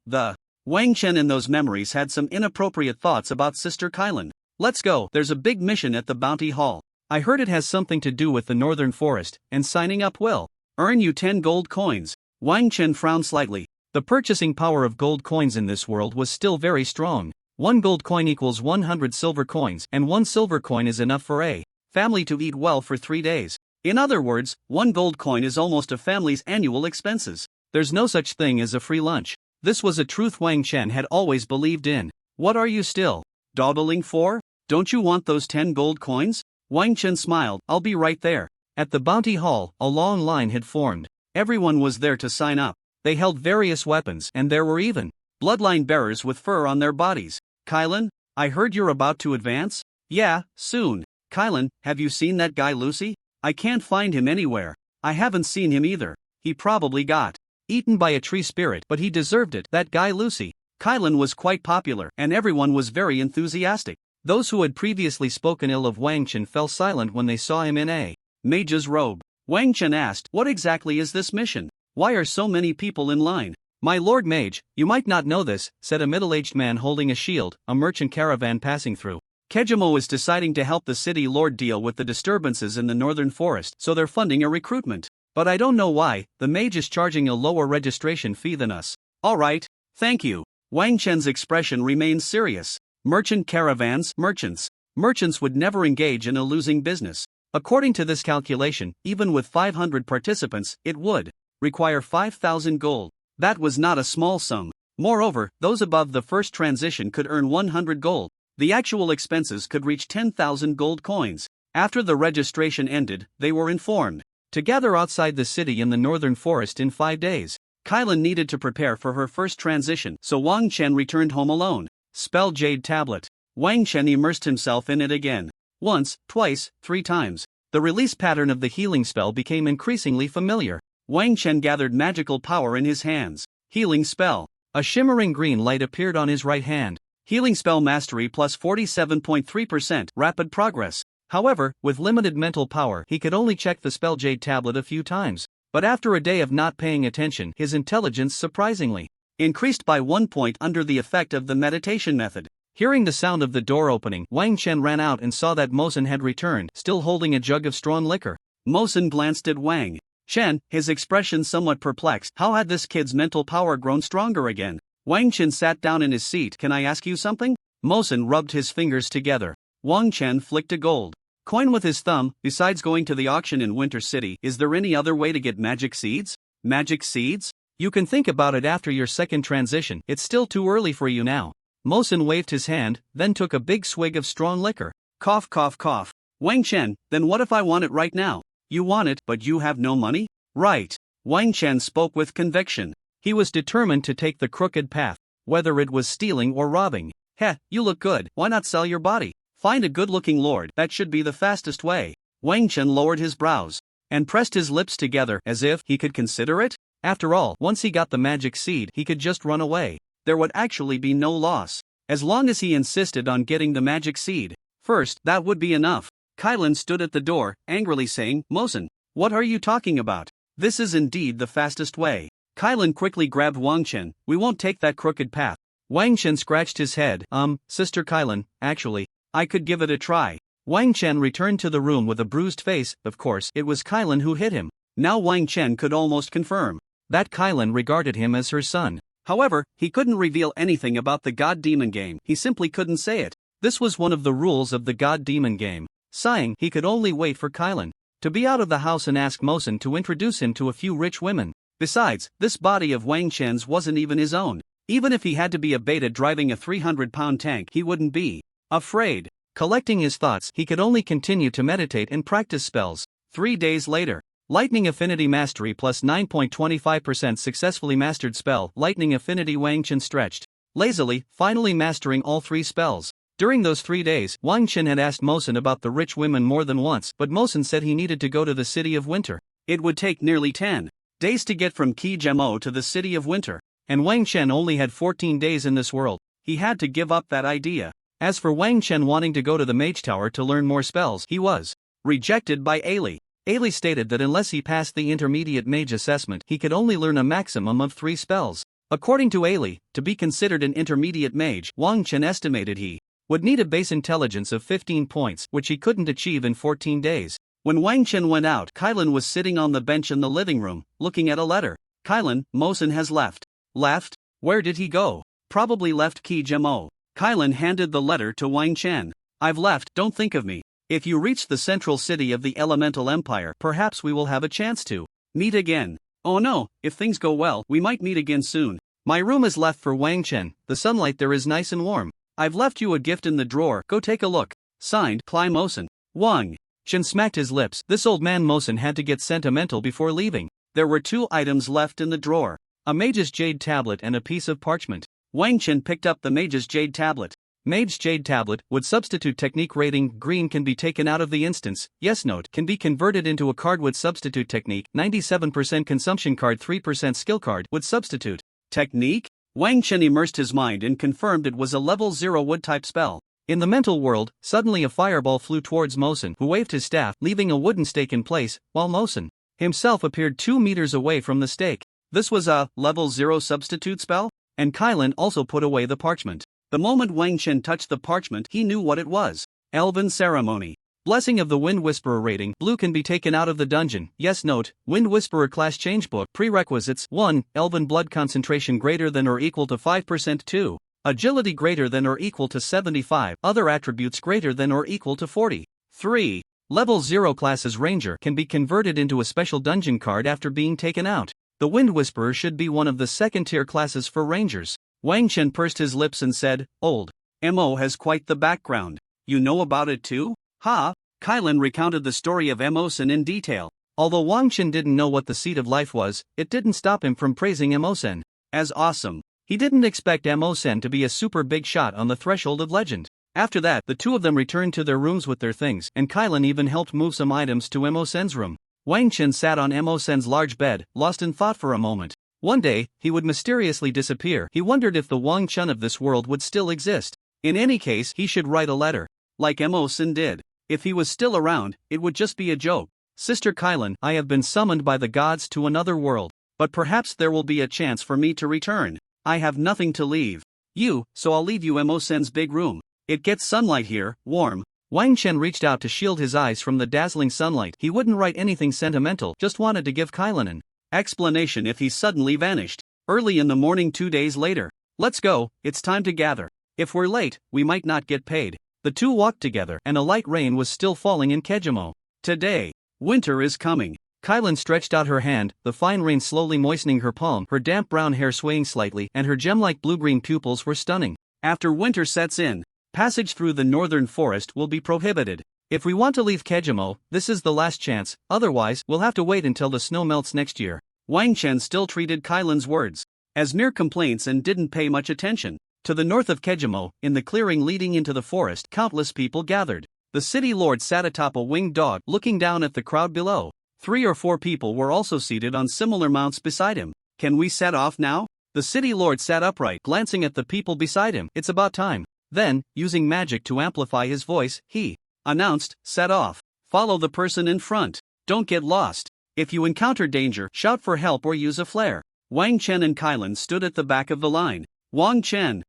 Wang Chen in those memories had some inappropriate thoughts about Sister Kylan. Let's go, there's a big mission at the Bounty Hall. I heard it has something to do with the Northern Forest, and signing up will earn you 10 gold coins. Wang Chen frowned slightly. The purchasing power of gold coins in this world was still very strong. 1 gold coin equals 100 silver coins, and 1 silver coin is enough for a family to eat well for 3 days. In other words, 1 gold coin is almost a family's annual expenses. There's no such thing as a free lunch. This was a truth Wang Chen had always believed in. What are you still dawdling for? Don't you want those 10 gold coins? Wang Chen smiled. I'll be right there. At the Bounty Hall, a long line had formed. Everyone was there to sign up. They held various weapons, and there were even bloodline bearers with fur on their bodies. Kylan, I heard you're about to advance? Yeah, soon. Kylan, have you seen that guy Lucy? I can't find him anywhere. I haven't seen him either. He probably got eaten by a tree spirit, but he deserved it. That guy Lucy. Kylan was quite popular, and everyone was very enthusiastic. Those who had previously spoken ill of Wang Chen fell silent when they saw him in a mage's robe. Wang Chen asked, what exactly is this mission? Why are so many people in line? My Lord Mage, you might not know this, said a middle-aged man holding a shield, a merchant caravan passing through. Kejimo is deciding to help the city lord deal with the disturbances in the northern forest, so they're funding a recruitment. But I don't know why, the mage is charging a lower registration fee than us. Alright, thank you. Wang Chen's expression remained serious. Merchant caravans, merchants. Merchants would never engage in a losing business. According to this calculation, even with 500 participants, it would require 5,000 gold. That was not a small sum. Moreover, those above the first transition could earn 100 gold. The actual expenses could reach 10,000 gold coins. After the registration ended, they were informed to gather outside the city in the northern forest in 5 days. Kylan needed to prepare for her first transition, so Wang Chen returned home alone. Spell Jade Tablet. Wang Chen immersed himself in it again. Once, twice, 3 times. The release pattern of the healing spell became increasingly familiar. Wang Chen gathered magical power in his hands. Healing spell. A shimmering green light appeared on his right hand. Healing spell mastery plus 47.3%, rapid progress. However, with limited mental power, he could only check the spell Jade Tablet a few times. But after a day of not paying attention, his intelligence surprisingly increased by 1 point under the effect of the meditation method. Hearing the sound of the door opening, Wang Chen ran out and saw that Mosen had returned, still holding a jug of strong liquor. Mosen glanced at Wang Chen, his expression somewhat perplexed. How had this kid's mental power grown stronger again? Wang Chen sat down in his seat. Can I ask you something? Mosen rubbed his fingers together. Wang Chen flicked a gold coin with his thumb. Besides going to the auction in Winter City, is there any other way to get magic seeds? Magic seeds? You can think about it after your second transition. It's still too early for you now. Mosen waved his hand, then took a big swig of strong liquor. Cough cough cough. Wang Chen, then what if I want it right now? You want it, but you have no money? Right. Wang Chen spoke with conviction. He was determined to take the crooked path, whether it was stealing or robbing. Heh, you look good, why not sell your body? Find a good-looking lord, that should be the fastest way. Wang Chen lowered his brows and pressed his lips together as if he could consider it. After all, once he got the magic seed, he could just run away. There would actually be no loss. As long as he insisted on getting the magic seed first, that would be enough. Kylan stood at the door, angrily saying, "Mosen, what are you talking about? This is indeed the fastest way." Kylan quickly grabbed Wang Chen. "We won't take that crooked path." Wang Chen scratched his head. Sister Kylan, actually, I could give it a try." Wang Chen returned to the room with a bruised face. Of course, it was Kylan who hit him. Now Wang Chen could almost confirm that Kylan regarded him as her son. However, he couldn't reveal anything about the God-Demon game. He simply couldn't say it. This was one of the rules of the God-Demon game. Sighing, he could only wait for Kylan to be out of the house and ask Mosen to introduce him to a few rich women. Besides, this body of Wang Chen's wasn't even his own. Even if he had to be a beta driving a 300-pound tank, he wouldn't be afraid. Collecting his thoughts, he could only continue to meditate and practice spells. 3 days later, Lightning Affinity Mastery plus 9.25% successfully mastered spell. Lightning Affinity. Wang Chen stretched lazily, finally mastering all 3 spells. During those 3 days, Wang Chen had asked Mosen about the rich women more than once, but Mosen said he needed to go to the City of Winter. It would take nearly 10 days to get from Kijemo to the City of Winter, and Wang Chen only had 14 days in this world. He had to give up that idea. As for Wang Chen wanting to go to the Mage Tower to learn more spells, he was rejected by Ailey. Ailey stated that unless he passed the intermediate mage assessment, he could only learn a maximum of 3 spells. According to Ailey, to be considered an intermediate mage, Wang Chen estimated he would need a base intelligence of 15 points, which he couldn't achieve in 14 days. When Wang Chen went out, Kylan was sitting on the bench in the living room, looking at a letter. "Kylan, Mosen has left." "Left? Where did he go?" "Probably left Kijemo." Kylan handed the letter to Wang Chen. "I've left, don't think of me. If you reach the central city of the Elemental Empire, perhaps we will have a chance to meet again." "Oh no, if things go well, we might meet again soon. My room is left for Wang Chen. The sunlight there is nice and warm. I've left you a gift in the drawer, go take a look. Signed, Cly Mosen." Wang Chen smacked his lips. This old man Mosen had to get sentimental before leaving. There were 2 items left in the drawer: a mage's jade tablet and a piece of parchment. Wang Chen picked up the mage's jade tablet. Mage's jade tablet would substitute technique rating. Green can be taken out of the instance. Yes note can be converted into a card with substitute technique. 97% consumption card. 3% skill card with substitute technique. Wang Chen immersed his mind and confirmed it was a level 0 wood type spell. In the mental world, suddenly a fireball flew towards Mosen, who waved his staff, leaving a wooden stake in place, while Mosen himself appeared 2 meters away from the stake. This was a level 0 substitute spell? And Kylan also put away the parchment. The moment Wang Chen touched the parchment, he knew what it was. Elven Ceremony. Blessing of the Wind Whisperer rating. Blue can be taken out of the dungeon. Yes note, Wind Whisperer class changebook. Prerequisites: 1. Elven blood concentration greater than or equal to 5%. 2. Agility greater than or equal to 75. Other attributes greater than or equal to 40. 3. Level 0 classes Ranger can be converted into a special dungeon card after being taken out. The Wind Whisperer should be one of the second-tier classes for Rangers. Wang Chen pursed his lips and said, "Old Mo has quite the background. You know about it too?" "Ha!" Kylan recounted the story of Mosen in detail. Although Wang Chen didn't know what the seed of life was, it didn't stop him from praising Mosen as awesome. He didn't expect Mosen to be a super big shot on the threshold of legend. After that, the 2 of them returned to their rooms with their things, and Kylan even helped move some items to Mosen's room. Wang Chen sat on Mosen's large bed, lost in thought for a moment. One day, he would mysteriously disappear. He wondered if the Wang Chen of this world would still exist. In any case, he should write a letter, like Mosen did. If he was still around, it would just be a joke. "Sister Kylan, I have been summoned by the gods to another world, but perhaps there will be a chance for me to return. I have nothing to leave you, so I'll leave you Mosen's big room. It gets sunlight here, warm." Wang Chen reached out to shield his eyes from the dazzling sunlight. He wouldn't write anything sentimental, just wanted to give Kylan an explanation if he suddenly vanished. Early in the morning 2 days later. "Let's go, it's time to gather. If we're late, we might not get paid." The 2 walked together, and a light rain was still falling in Kijemo. "Today, winter is coming." Kylan stretched out her hand, the fine rain slowly moistening her palm, her damp brown hair swaying slightly, and her gem-like blue-green pupils were stunning. "After winter sets in, passage through the northern forest will be prohibited. If we want to leave Kijemo, this is the last chance, otherwise, we'll have to wait until the snow melts next year." Wang Chen still treated Kylan's words as mere complaints and didn't pay much attention. To the north of Kijemo, in the clearing leading into the forest, countless people gathered. The city lord sat atop a winged dog, looking down at the crowd below. 3 or 4 people were also seated on similar mounts beside him. "Can we set off now?" The city lord sat upright, glancing at the people beside him. "It's about time." Then, using magic to amplify his voice, he announced, set off. Follow the person in front. Don't get lost. If you encounter danger, shout for help or use a flare. Wang Chen and Kylan stood at the back of the line. Wang Chen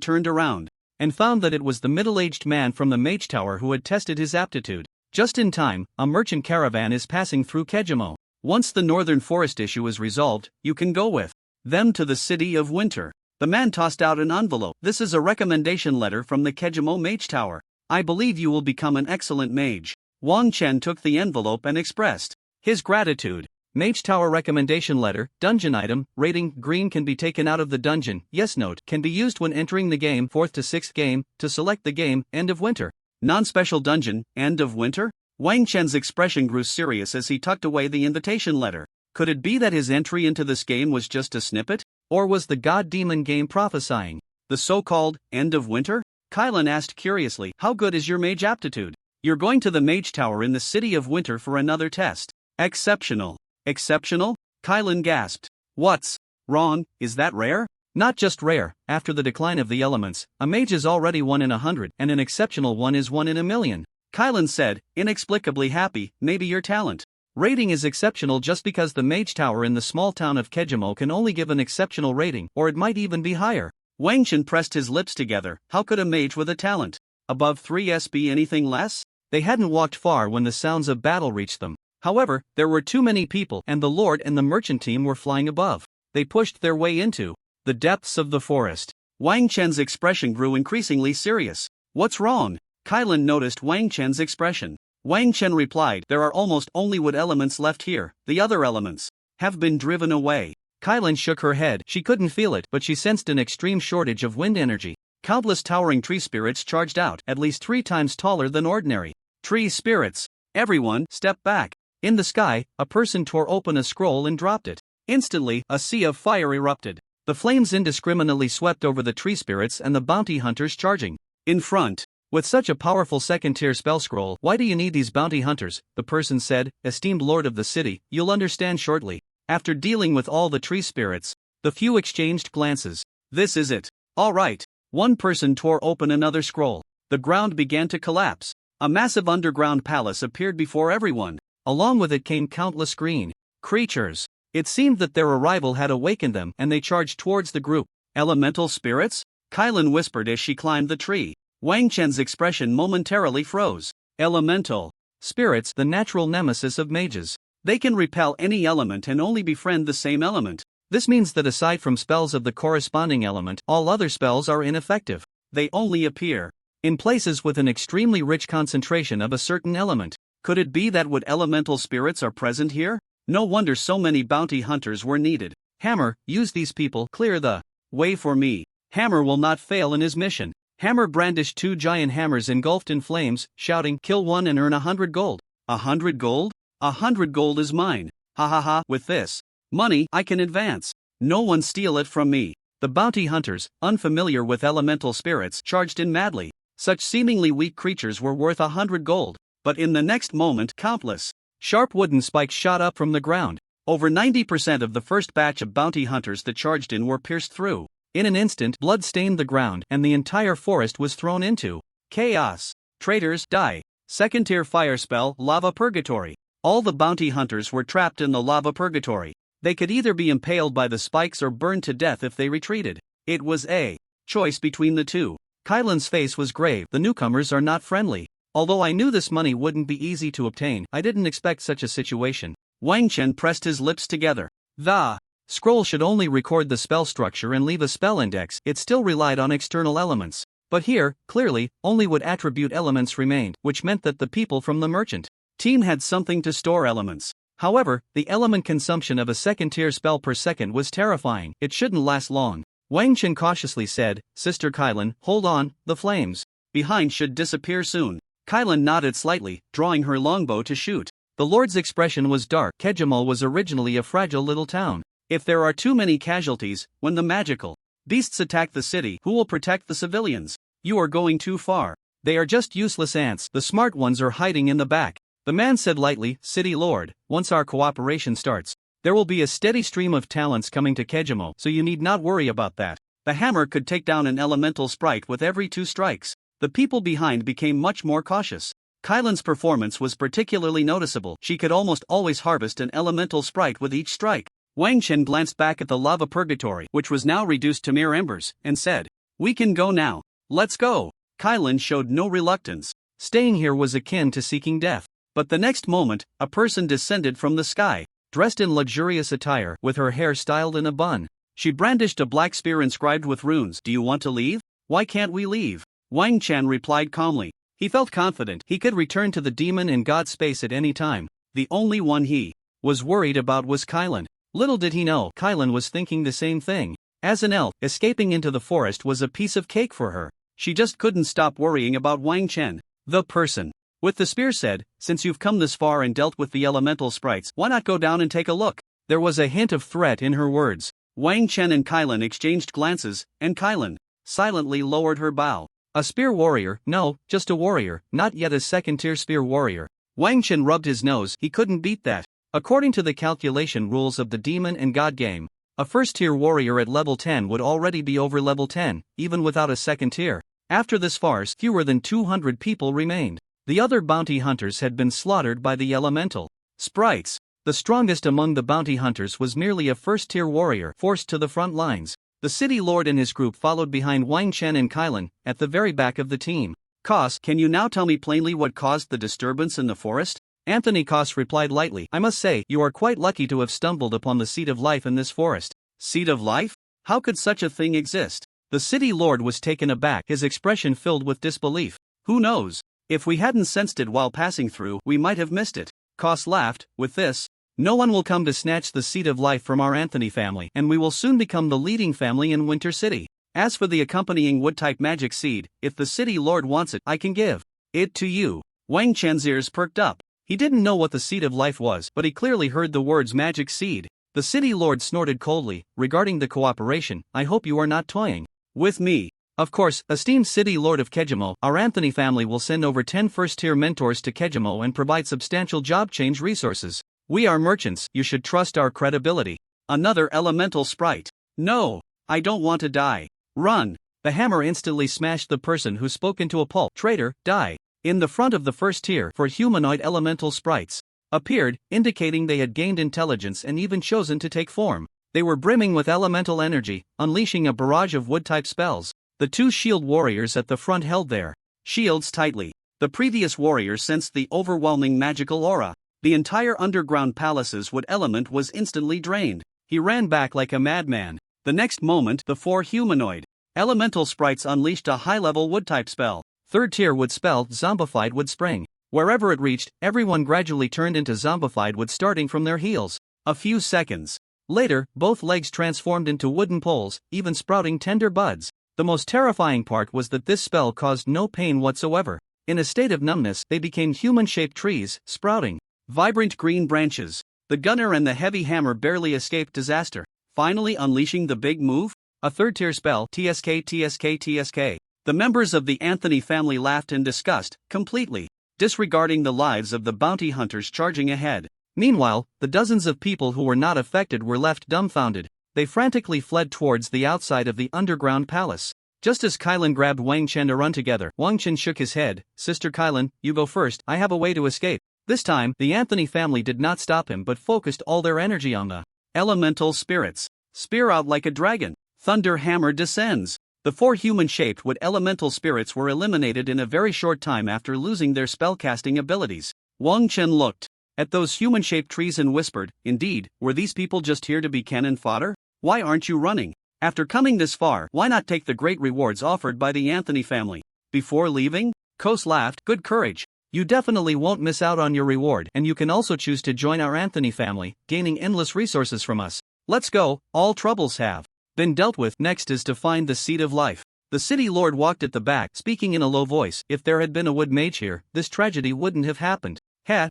turned around and found that it was the middle-aged man from the Mage Tower who had tested his aptitude. Just in time, a merchant caravan is passing through Kejimo. Once the northern forest issue is resolved, you can go with them to the city of Winter. The man tossed out an envelope. This is a recommendation letter from the Kejimo Mage Tower. I believe you will become an excellent mage. Wang Chen took the envelope and expressed his gratitude. Mage Tower recommendation letter, dungeon item, rating, green can be taken out of the dungeon, yes note, can be used when entering the game 4th to 6th game, to select the game, end of winter. Non-special dungeon, end of winter? Wang Chen's expression grew serious as he tucked away the invitation letter. Could it be that his entry into this game was just a snippet? Or was the god-demon game prophesying the so-called end of winter? Kylan asked curiously, how good is your mage aptitude? You're going to the Mage Tower in the city of Winter for another test. Exceptional. Exceptional? Kylan gasped. What's wrong? Is that rare? Not just rare. After the decline of the elements, a mage is already 1 in 100 and an exceptional one is 1 in a million. Kylan said, inexplicably happy, maybe your talent rating is exceptional just because the Mage Tower in the small town of Kejimo can only give an exceptional rating, or it might even be higher. Wang Chen pressed his lips together. How could a mage with a talent above 3s be anything less? They hadn't walked far when the sounds of battle reached them. However, there were too many people and the Lord and the merchant team were flying above. They pushed their way into the depths of the forest. Wang Chen's expression grew increasingly serious. What's wrong? Kylan noticed Wang Chen's expression. Wang Chen replied, there are almost only wood elements left here, the other elements have been driven away. Kylan shook her head. She couldn't feel it, but she sensed an extreme shortage of wind energy. Countless towering tree spirits charged out, at least 3 times taller than ordinary tree spirits. Everyone, step back. In the sky, a person tore open a scroll and dropped it. Instantly, a sea of fire erupted. The flames indiscriminately swept over the tree spirits and the bounty hunters charging in front. With such a powerful second-tier spell scroll, why do you need these bounty hunters? The person said, esteemed lord of the city, you'll understand shortly. After dealing with all the tree spirits, the few exchanged glances. This is it. All right. One person tore open another scroll. The ground began to collapse. A massive underground palace appeared before everyone. Along with it came countless green creatures. It seemed that their arrival had awakened them and they charged towards the group. Elemental spirits? Kylan whispered as she climbed the tree. Wang Chen's expression momentarily froze. Elemental spirits, the natural nemesis of mages. They can repel any element and only befriend the same element. This means that aside from spells of the corresponding element, all other spells are ineffective. They only appear in places with an extremely rich concentration of a certain element. Could it be that wood elemental spirits are present here? No wonder so many bounty hunters were needed. Hammer, use these people, clear the way for me. Hammer will not fail in his mission. Hammer brandished 2 giant hammers engulfed in flames, shouting, kill one and earn 100 gold. 100 gold? 100 gold is mine. Ha ha ha, with this money, I can advance. No one steal it from me. The bounty hunters, unfamiliar with elemental spirits, charged in madly. Such seemingly weak creatures were worth 100 gold. But in the next moment, countless sharp wooden spikes shot up from the ground. Over 90% of the first batch of bounty hunters that charged in were pierced through. In an instant, blood stained the ground, and the entire forest was thrown into chaos. Traitors, die. Second-tier fire spell, lava purgatory. All the bounty hunters were trapped in the lava purgatory. They could either be impaled by the spikes or burned to death if they retreated. It was a choice between the two. Kylan's face was grave. The newcomers are not friendly. Although I knew this money wouldn't be easy to obtain, I didn't expect such a situation. Wang Chen pressed his lips together. The scroll should only record the spell structure and leave a spell index. It still relied on external elements. But here, clearly, only would attribute elements remained, which meant that the people from the merchant team had something to store elements. However, the element consumption of a second-tier spell per second was terrifying. It shouldn't last long. Wang Chen cautiously said, Sister Kylan, hold on, the flames behind should disappear soon. Kylan nodded slightly, drawing her longbow to shoot. The Lord's expression was dark. Kejimo was originally a fragile little town. If there are too many casualties, when the magical beasts attack the city, who will protect the civilians? You are going too far. They are just useless ants. The smart ones are hiding in the back. The man said lightly, City Lord, once our cooperation starts, there will be a steady stream of talents coming to Kejimo, so you need not worry about that. The hammer could take down an elemental sprite with every 2 strikes. the people behind became much more cautious. Kylan's performance was particularly noticeable. She could almost always harvest an elemental sprite with each strike. Wang Chen glanced back at the lava purgatory, which was now reduced to mere embers, and said, "We can go now. Let's go." Kylan showed no reluctance. Staying here was akin to seeking death. But the next moment, a person descended from the sky, dressed in luxurious attire, with her hair styled in a bun. She brandished a black spear inscribed with runes. "Do you want to leave?" "Why can't we leave?" Wang Chen replied calmly. He felt confident he could return to the demon and god space at any time. The only one he was worried about was Kylan. Little did he know, Kylan was thinking the same thing. As an elf, escaping into the forest was a piece of cake for her. She just couldn't stop worrying about Wang Chen. The person with the spear said, "Since you've come this far and dealt with the elemental sprites, why not go down and take a look?" There was a hint of threat in her words. Wang Chen and Kylan exchanged glances, and Kylan silently lowered her bow. A spear warrior? No, just a warrior, not yet a second-tier spear warrior. Wang Chen rubbed his nose. He couldn't beat that. According to the calculation rules of the demon and god game, a first-tier warrior at level 10 would already be over level 10, even without a second tier. After this farce, fewer than 200 people remained. The other bounty hunters had been slaughtered by the elemental sprites. The strongest among the bounty hunters was merely a first-tier warrior forced to the front lines. The city lord and his group followed behind Wang Chen and Kylan, at the very back of the team. "Koss, can you now tell me plainly what caused the disturbance in the forest?" Anthony Koss replied lightly, "I must say, you are quite lucky to have stumbled upon the seed of life in this forest." "Seed of life? How could such a thing exist?" The city lord was taken aback, his expression filled with disbelief. "Who knows? If we hadn't sensed it while passing through, we might have missed it." Koss laughed. "With this, no one will come to snatch the seed of life from our Anthony family, and we will soon become the leading family in Winter City. As for the accompanying wood-type magic seed, if the city lord wants it, I can give it to you." Wang Chen's ears perked up. He didn't know what the seed of life was, but he clearly heard the words magic seed. The city lord snorted coldly. "Regarding the cooperation, I hope you are not toying with me." "Of course, esteemed city lord of Kejimo, our Anthony family will send over 10 first-tier mentors to Kejimo and provide substantial job change resources. We are merchants, you should trust our credibility." Another elemental sprite. "No, I don't want to die. Run." The hammer instantly smashed the person who spoke into a pulp. "Traitor, die." In the front of the first tier, 4 humanoid elemental sprites appeared, indicating they had gained intelligence and even chosen to take form. They were brimming with elemental energy, unleashing a barrage of wood-type spells. The 2 shield warriors at the front held their shields tightly. The previous warriors sensed the overwhelming magical aura. The entire underground palace's wood element was instantly drained. He ran back like a madman. The next moment, the 4 humanoid elemental sprites unleashed a high-level wood-type spell. Third-tier wood spell, Zombified Wood Spring. Wherever it reached, everyone gradually turned into zombified wood starting from their heels. A few seconds later, both legs transformed into wooden poles, even sprouting tender buds. The most terrifying part was that this spell caused no pain whatsoever. In a state of numbness, they became human-shaped trees, sprouting vibrant green branches. The gunner and the heavy hammer barely escaped disaster. Finally unleashing the big move? A third-tier spell, TSK TSK TSK. The members of the Anthony family laughed in disgust, completely disregarding the lives of the bounty hunters charging ahead. Meanwhile, the dozens of people who were not affected were left dumbfounded. They frantically fled towards the outside of the underground palace. Just as Kylan grabbed Wang Chen to run together, Wang Chen shook his head. "Sister Kylan, you go first, I have a way to escape." This time, the Anthony family did not stop him but focused all their energy on the elemental spirits. Spear out like a dragon. Thunder hammer descends. The 4 human-shaped wood elemental spirits were eliminated in a very short time after losing their spellcasting abilities. Wang Chen looked at those human-shaped trees and whispered, "Indeed, were these people just here to be cannon fodder? Why aren't you running? After coming this far, why not take the great rewards offered by the Anthony family before leaving?" Kos laughed. "Good courage. You definitely won't miss out on your reward, and you can also choose to join our Anthony family, gaining endless resources from us. Let's go, all troubles have been dealt with. Next is to find the seed of life." The city lord walked at the back, speaking in a low voice. "If there had been a wood mage here, this tragedy wouldn't have happened."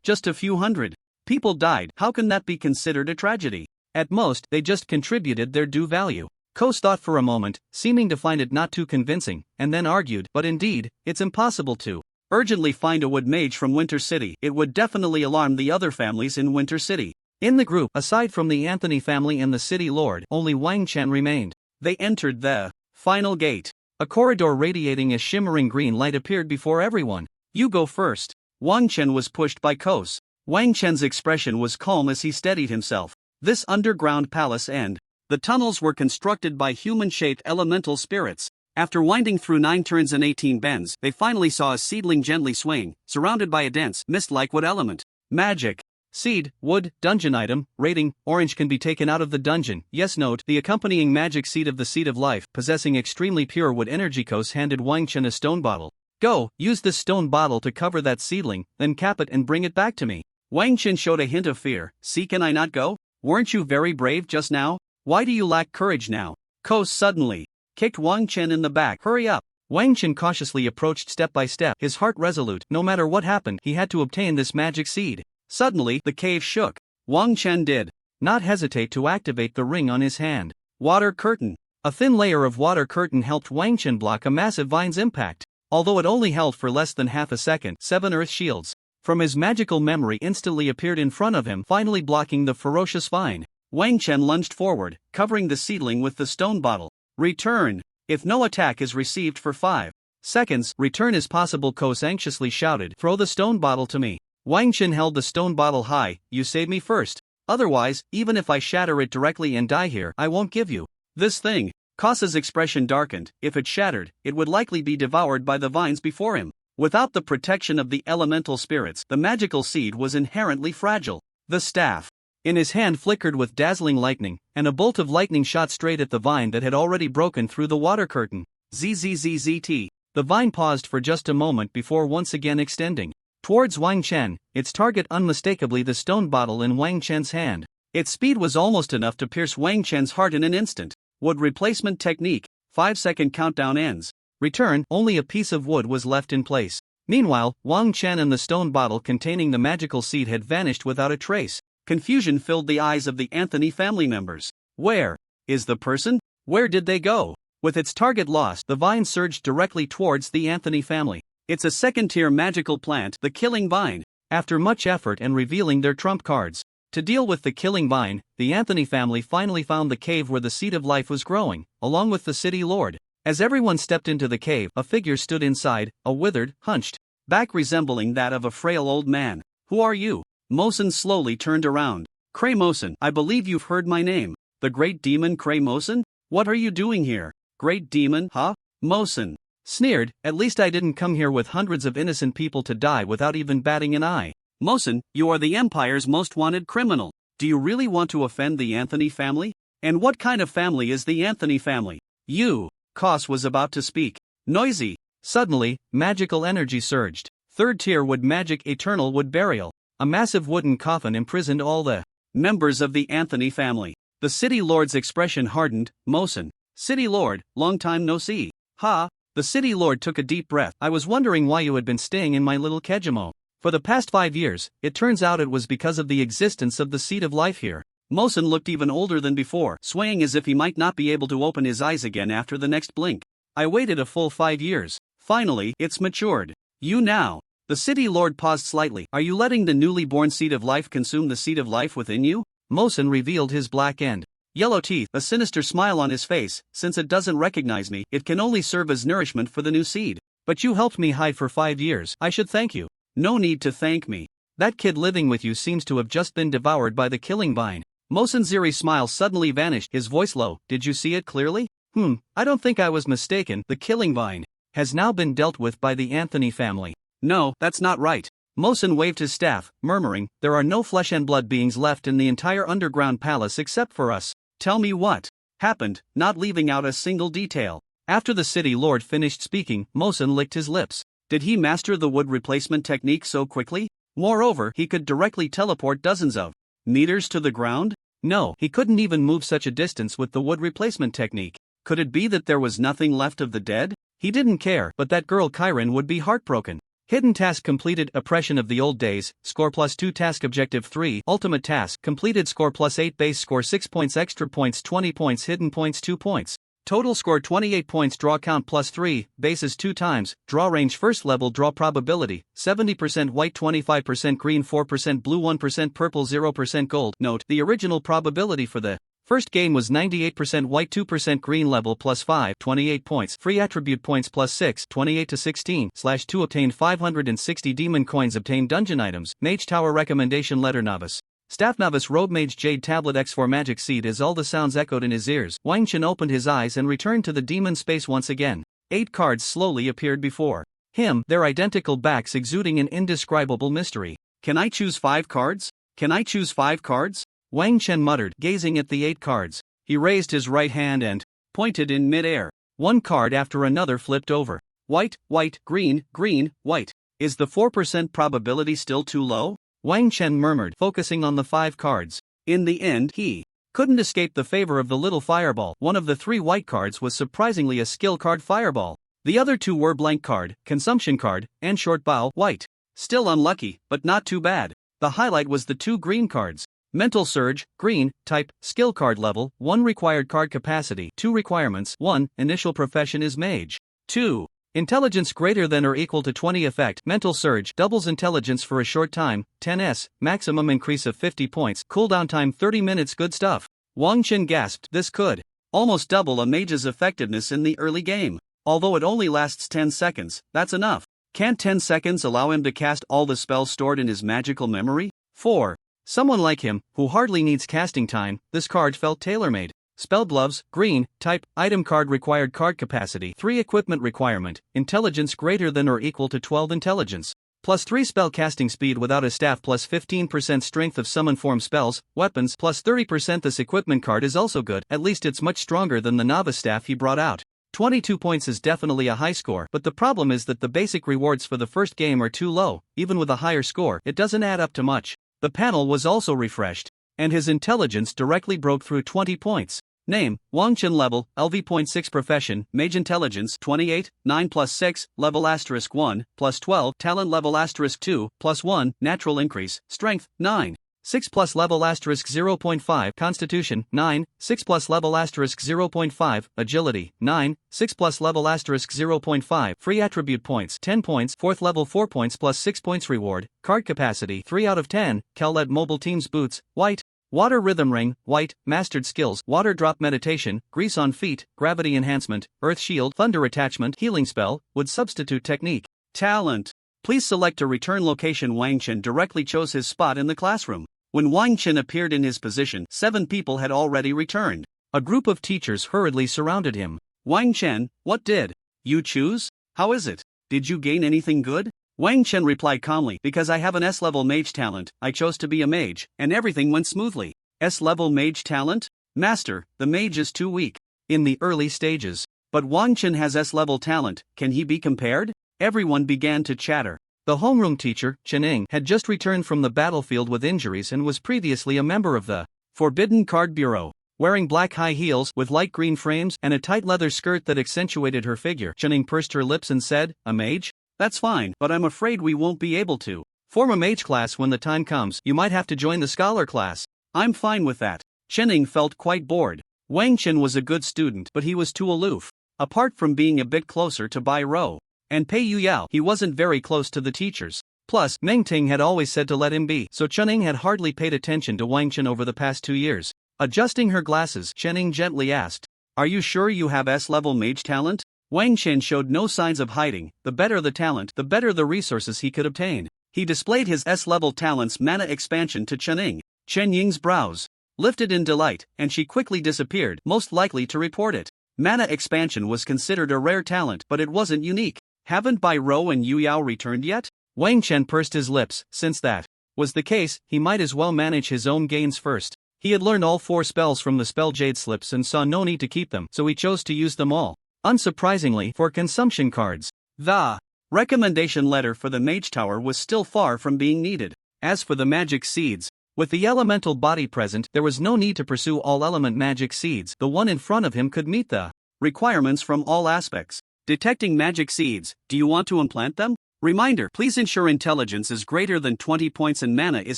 Just a few hundred people died. How can that be considered a tragedy? At most, they just contributed their due value. Kos thought for a moment, seeming to find it not too convincing, and then argued, "But indeed, it's impossible to urgently find a wood mage from Winter City. It would definitely alarm the other families in Winter City." In the group, aside from the Anthony family and the city lord, only Wang Chen remained. They entered the final gate. A corridor radiating a shimmering green light appeared before everyone. You go first. Wang Chen was pushed by Kos. Wang Chen's expression was calm as he steadied himself. This underground palace and the tunnels were constructed by human-shaped elemental spirits. After winding through 9 turns and 18 bends, they finally saw a seedling gently swaying, surrounded by a dense, mist-like wood element. Magic. Seed, wood, dungeon item, rating, orange can be taken out of the dungeon. Yes, note, the accompanying magic seed of the seed of life, possessing extremely pure wood energy. Kos handed Wang Chen a stone bottle. Go, use this stone bottle to cover that seedling, then cap it and bring it back to me. Wang Chen showed a hint of fear. See, can I not go? Weren't you very brave just now? Why do you lack courage now? Kos suddenly kicked Wang Chen in the back. Hurry up. Wang Chen cautiously approached step by step, his heart resolute. No matter what happened, he had to obtain this magic seed. Suddenly, the cave shook. Wang Chen did not hesitate to activate the ring on his hand. Water curtain. A thin layer of water curtain helped Wang Chen block a massive vine's impact. Although it only held for less than half a second, 7 earth shields from his magical memory instantly appeared in front of him, finally blocking the ferocious vine. Wang Chen lunged forward, covering the seedling with the stone bottle. Return. If no attack is received for 5 seconds, return is possible. Kos anxiously shouted. Throw the stone bottle to me. Wang Chen held the stone bottle high. You save me first. Otherwise, even if I shatter it directly and die here, I won't give you this thing. Kos's expression darkened. If it shattered, it would likely be devoured by the vines before him. Without the protection of the elemental spirits, the magical seed was inherently fragile. The staff in his hand flickered with dazzling lightning, and a bolt of lightning shot straight at the vine that had already broken through the water curtain. Zzzt. The vine paused for just a moment before once again extending towards Wang Chen, its target unmistakably the stone bottle in Wang Chen's hand. Its speed was almost enough to pierce Wang Chen's heart in an instant. Wood replacement technique. 5-second countdown ends. Return. Only a piece of wood was left in place. Meanwhile, Wang Chen and the stone bottle containing the magical seed had vanished without a trace. Confusion filled the eyes of the Anthony family members. Where is the person? Where did they go? With its target lost, the vine surged directly towards the Anthony family. It's a second-tier magical plant, the killing vine. After much effort and revealing their trump cards to deal with the killing vine, the Anthony family finally found the cave where the seed of life was growing, along with the city lord. As everyone stepped into the cave, a figure stood inside, a withered, hunched back resembling that of a frail old man. Who are you? Mosen slowly turned around. Cray Mosen, I believe you've heard my name. The great demon Cray Mosen? What are you doing here? Great demon, huh? Mosen sneered. At least I didn't come here with hundreds of innocent people to die without even batting an eye. Mosen, you are the Empire's most wanted criminal. Do you really want to offend the Anthony family? And what kind of family is the Anthony family? You. Kos was about to speak. Noisy. Suddenly, magical energy surged. 3rd tier wood magic eternal wood burial. A massive wooden coffin imprisoned all the members of the Anthony family. The city lord's expression hardened. Mosen. City lord, long time no see. Ha. The city lord took a deep breath. I was wondering why you had been staying in my little Kejimo. For the past 5 years, it turns out it was because of the existence of the seed of life here. Mosen looked even older than before, swaying as if he might not be able to open his eyes again after the next blink. I waited a full 5 years. Finally, it's matured. You now. The city lord paused slightly. Are you letting the newly born seed of life consume the seed of life within you? Mosen revealed his black and yellow teeth, a sinister smile on his face. Since it doesn't recognize me, it can only serve as nourishment for the new seed. But you helped me hide for 5 years. I should thank you. No need to thank me. That kid living with you seems to have just been devoured by the killing vine. Mosen's eerie smile suddenly vanished, his voice low. Did you see it clearly? I don't think I was mistaken. The killing vine has now been dealt with by the Anthony family. No, that's not right. Mosen waved his staff, murmuring, there are no flesh and blood beings left in the entire underground palace except for us. Tell me what happened, not leaving out a single detail. After the city lord finished speaking, Mosen licked his lips. Did he master the wood replacement technique so quickly? Moreover, he could directly teleport dozens of meters to the ground? No, he couldn't even move such a distance with the wood replacement technique. Could it be that there was nothing left of the dead? He didn't care, but that girl Kyron would be heartbroken. Hidden task completed. Oppression of the old days, score +2. Task objective 3. Ultimate task completed. Score +8. Base score 6 points. Extra points 20 points. Hidden points 2 points. Total score 28 points. Draw count +3, bases 2 times, draw range first level. Draw probability, 70% white 25% green 4% blue 1% purple 0% gold. Note, the original probability for the First game was 98% white 2% green level plus 5 28 points free attribute points plus 6 28 to 16/2 obtained 560 demon coins obtained dungeon items Mage Tower recommendation letter novice Staff novice robe mage jade tablet X4 magic seed as all the sounds echoed in his ears. Wang Chen opened his eyes and returned to the demon space once again. 8 cards slowly appeared before him, their identical backs exuding an indescribable mystery. Can I choose 5 cards? Can I choose 5 cards? Wang Chen muttered, gazing at the 8 cards. He raised his right hand and pointed in mid-air. One card after another flipped over. White, white, green, green, white. Is the 4% probability still too low? Wang Chen murmured, focusing on the 5 cards. In the end, he couldn't escape the favor of the little fireball. One of the 3 white cards was surprisingly a skill card fireball. The other 2 were blank card, consumption card, and short bow, white. Still unlucky, but not too bad. The highlight was the 2 green cards. Mental Surge, green, type, skill card level, 1 required card capacity, 2 requirements, 1, initial profession is mage. 2. Intelligence greater than or equal to 20 effect, Mental Surge, doubles intelligence for a short time, 10s, maximum increase of 50 points, cooldown time 30 minutes good stuff. Wang Chen gasped, this could almost double a mage's effectiveness in the early game. Although it only lasts 10 seconds, that's enough. Can't 10 seconds allow him to cast all the spells stored in his magical memory? 4. Someone like him, who hardly needs casting time, this card felt tailor-made. Spell gloves, green, type, item card required card capacity, 3 equipment requirement, intelligence greater than or equal to 12 intelligence. Plus 3 spell casting speed without a staff plus 15% strength of summon form spells, weapons plus 30% This equipment card is also good, at least it's much stronger than the novice staff he brought out. 22 points is definitely a high score, but the problem is that the basic rewards for the first game are too low. Even with a higher score, it doesn't add up to much. The panel was also refreshed, and his intelligence directly broke through 20 points. Name, Wang Chen level, LV.6 profession, mage intelligence 28, 9 plus 6, level asterisk 1, plus 12, talent level asterisk 2, plus 1, natural increase, strength, 9. 6 plus level asterisk 0.5, constitution, 9, 6 plus level asterisk 0.5, agility, 9, 6 plus level asterisk 0.5, free attribute points, 10 points, 4th level 4 points plus 6 points reward, card capacity, 3 out of 10, Cal-led mobile teams boots, white, water rhythm ring, white, mastered skills, water drop meditation, grease on feet, gravity enhancement, earth shield, thunder attachment, healing spell, would substitute technique, talent. Please select a return location. Wang Chen directly chose his spot in the classroom. When Wang Chen appeared in his position, 7 people had already returned. A group of teachers hurriedly surrounded him. Wang Chen, what did you choose? How is it? Did you gain anything good? Wang Chen replied calmly, because I have an S-level mage talent, I chose to be a mage, and everything went smoothly. S-level mage talent? Master, the mage is too weak. In the early stages. But Wang Chen has S-level talent, can he be compared? Everyone began to chatter. The homeroom teacher, Chening, had just returned from the battlefield with injuries and was previously a member of the Forbidden Card Bureau. Wearing black high heels with light green frames and a tight leather skirt that accentuated her figure, Chening pursed her lips and said, a mage? That's fine, but I'm afraid we won't be able to form a mage class when the time comes. You might have to join the scholar class. I'm fine with that. Chening felt quite bored. Wang Chen was a good student, but he was too aloof. Apart from being a bit closer to Bai Rou and Pei Yuyao, he wasn't very close to the teachers. Plus, Meng Ting had always said to let him be, so Chening had hardly paid attention to Wang Chen over the past 2 years. Adjusting her glasses, Chening gently asked, are you sure you have S-level mage talent? Wang Chen showed no signs of hiding. The better the talent, the better the resources he could obtain. He displayed his S-level talent's mana expansion to Chening. Chen Ying's brows lifted in delight, and she quickly disappeared, most likely to report it. Mana expansion was considered a rare talent, but it wasn't unique. Haven't Bai Rou and Yu Yao returned yet? Wang Chen pursed his lips. Since that was the case, he might as well manage his own gains first. He had learned all 4 spells from the spell Jade Slips and saw no need to keep them, so he chose to use them all. Unsurprisingly, for consumption cards. The recommendation letter for the Mage Tower was still far from being needed. As for the magic seeds, with the elemental body present, there was no need to pursue all element magic seeds. The one in front of him could meet the requirements from all aspects. Detecting magic seeds, do you want to implant them? Reminder, please ensure intelligence is greater than 20 points and mana is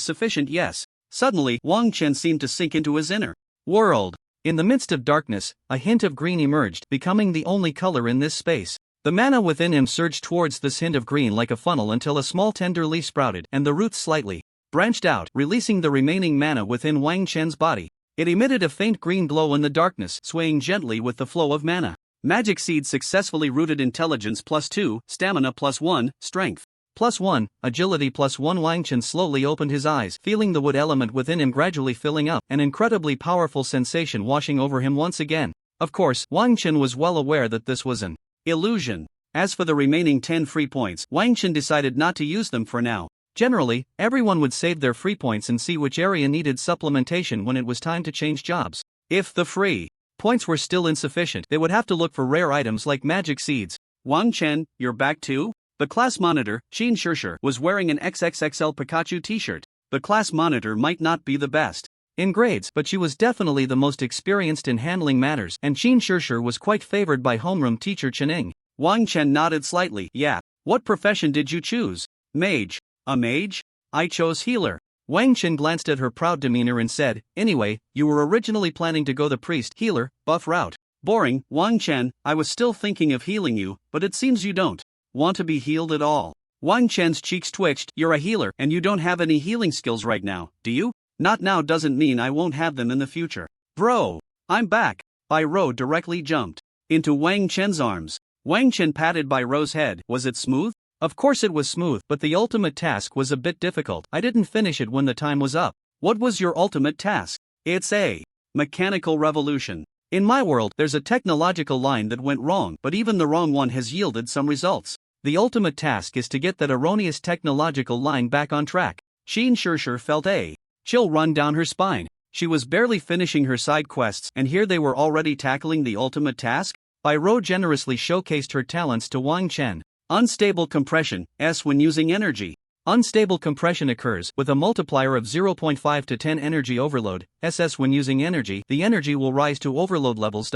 sufficient. Yes. Suddenly, Wang Chen seemed to sink into his inner world. In the midst of darkness, a hint of green emerged, becoming the only color in this space. The mana within him surged towards this hint of green like a funnel until a small tender leaf sprouted, and the roots slightly branched out, releasing the remaining mana within Wang Chen's body. It emitted a faint green glow in the darkness, swaying gently with the flow of mana. Magic seed successfully rooted intelligence +2, stamina +1, strength +1, agility +1. Wang Chen slowly opened his eyes, feeling the wood element within him gradually filling up, an incredibly powerful sensation washing over him once again. Of course, Wang Chen was well aware that this was an illusion. As for the remaining 10 free points, Wang Chen decided not to use them for now. Generally, everyone would save their free points and see which area needed supplementation when it was time to change jobs. If the free points were still insufficient, they would have to look for rare items like magic seeds. Wang Chen, you're back too? The class monitor, Qin Shishir, was wearing an XXXL Pikachu t-shirt. The class monitor might not be the best in grades, but she was definitely the most experienced in handling matters, and Qin Shishir was quite favored by homeroom teacher Chening. Wang Chen nodded slightly. Yeah. What profession did you choose? Mage. A mage? I chose healer. Wang Chen glanced at her proud demeanor and said, anyway, you were originally planning to go the priest, healer, buff route. Boring, Wang Chen, I was still thinking of healing you, but it seems you don't want to be healed at all. Wang Chen's cheeks twitched. You're a healer and you don't have any healing skills right now, do you? Not now doesn't mean I won't have them in the future. Bro, I'm back. Bai Rou directly jumped into Wang Chen's arms. Wang Chen patted Bai Rou's head. Was it smooth? Of course it was smooth, but the ultimate task was a bit difficult. I didn't finish it when the time was up. What was your ultimate task? It's a mechanical revolution. In my world, there's a technological line that went wrong, but even the wrong one has yielded some results. The ultimate task is to get that erroneous technological line back on track. Qin Shishir felt a chill run down her spine. She was barely finishing her side quests, and here they were already tackling the ultimate task? Bai Rou generously showcased her talents to Wang Chen. Unstable compression, S when using energy. Unstable compression occurs with a multiplier of 0.5 to 10 energy overload, SS when using energy, the energy will rise to overload levels.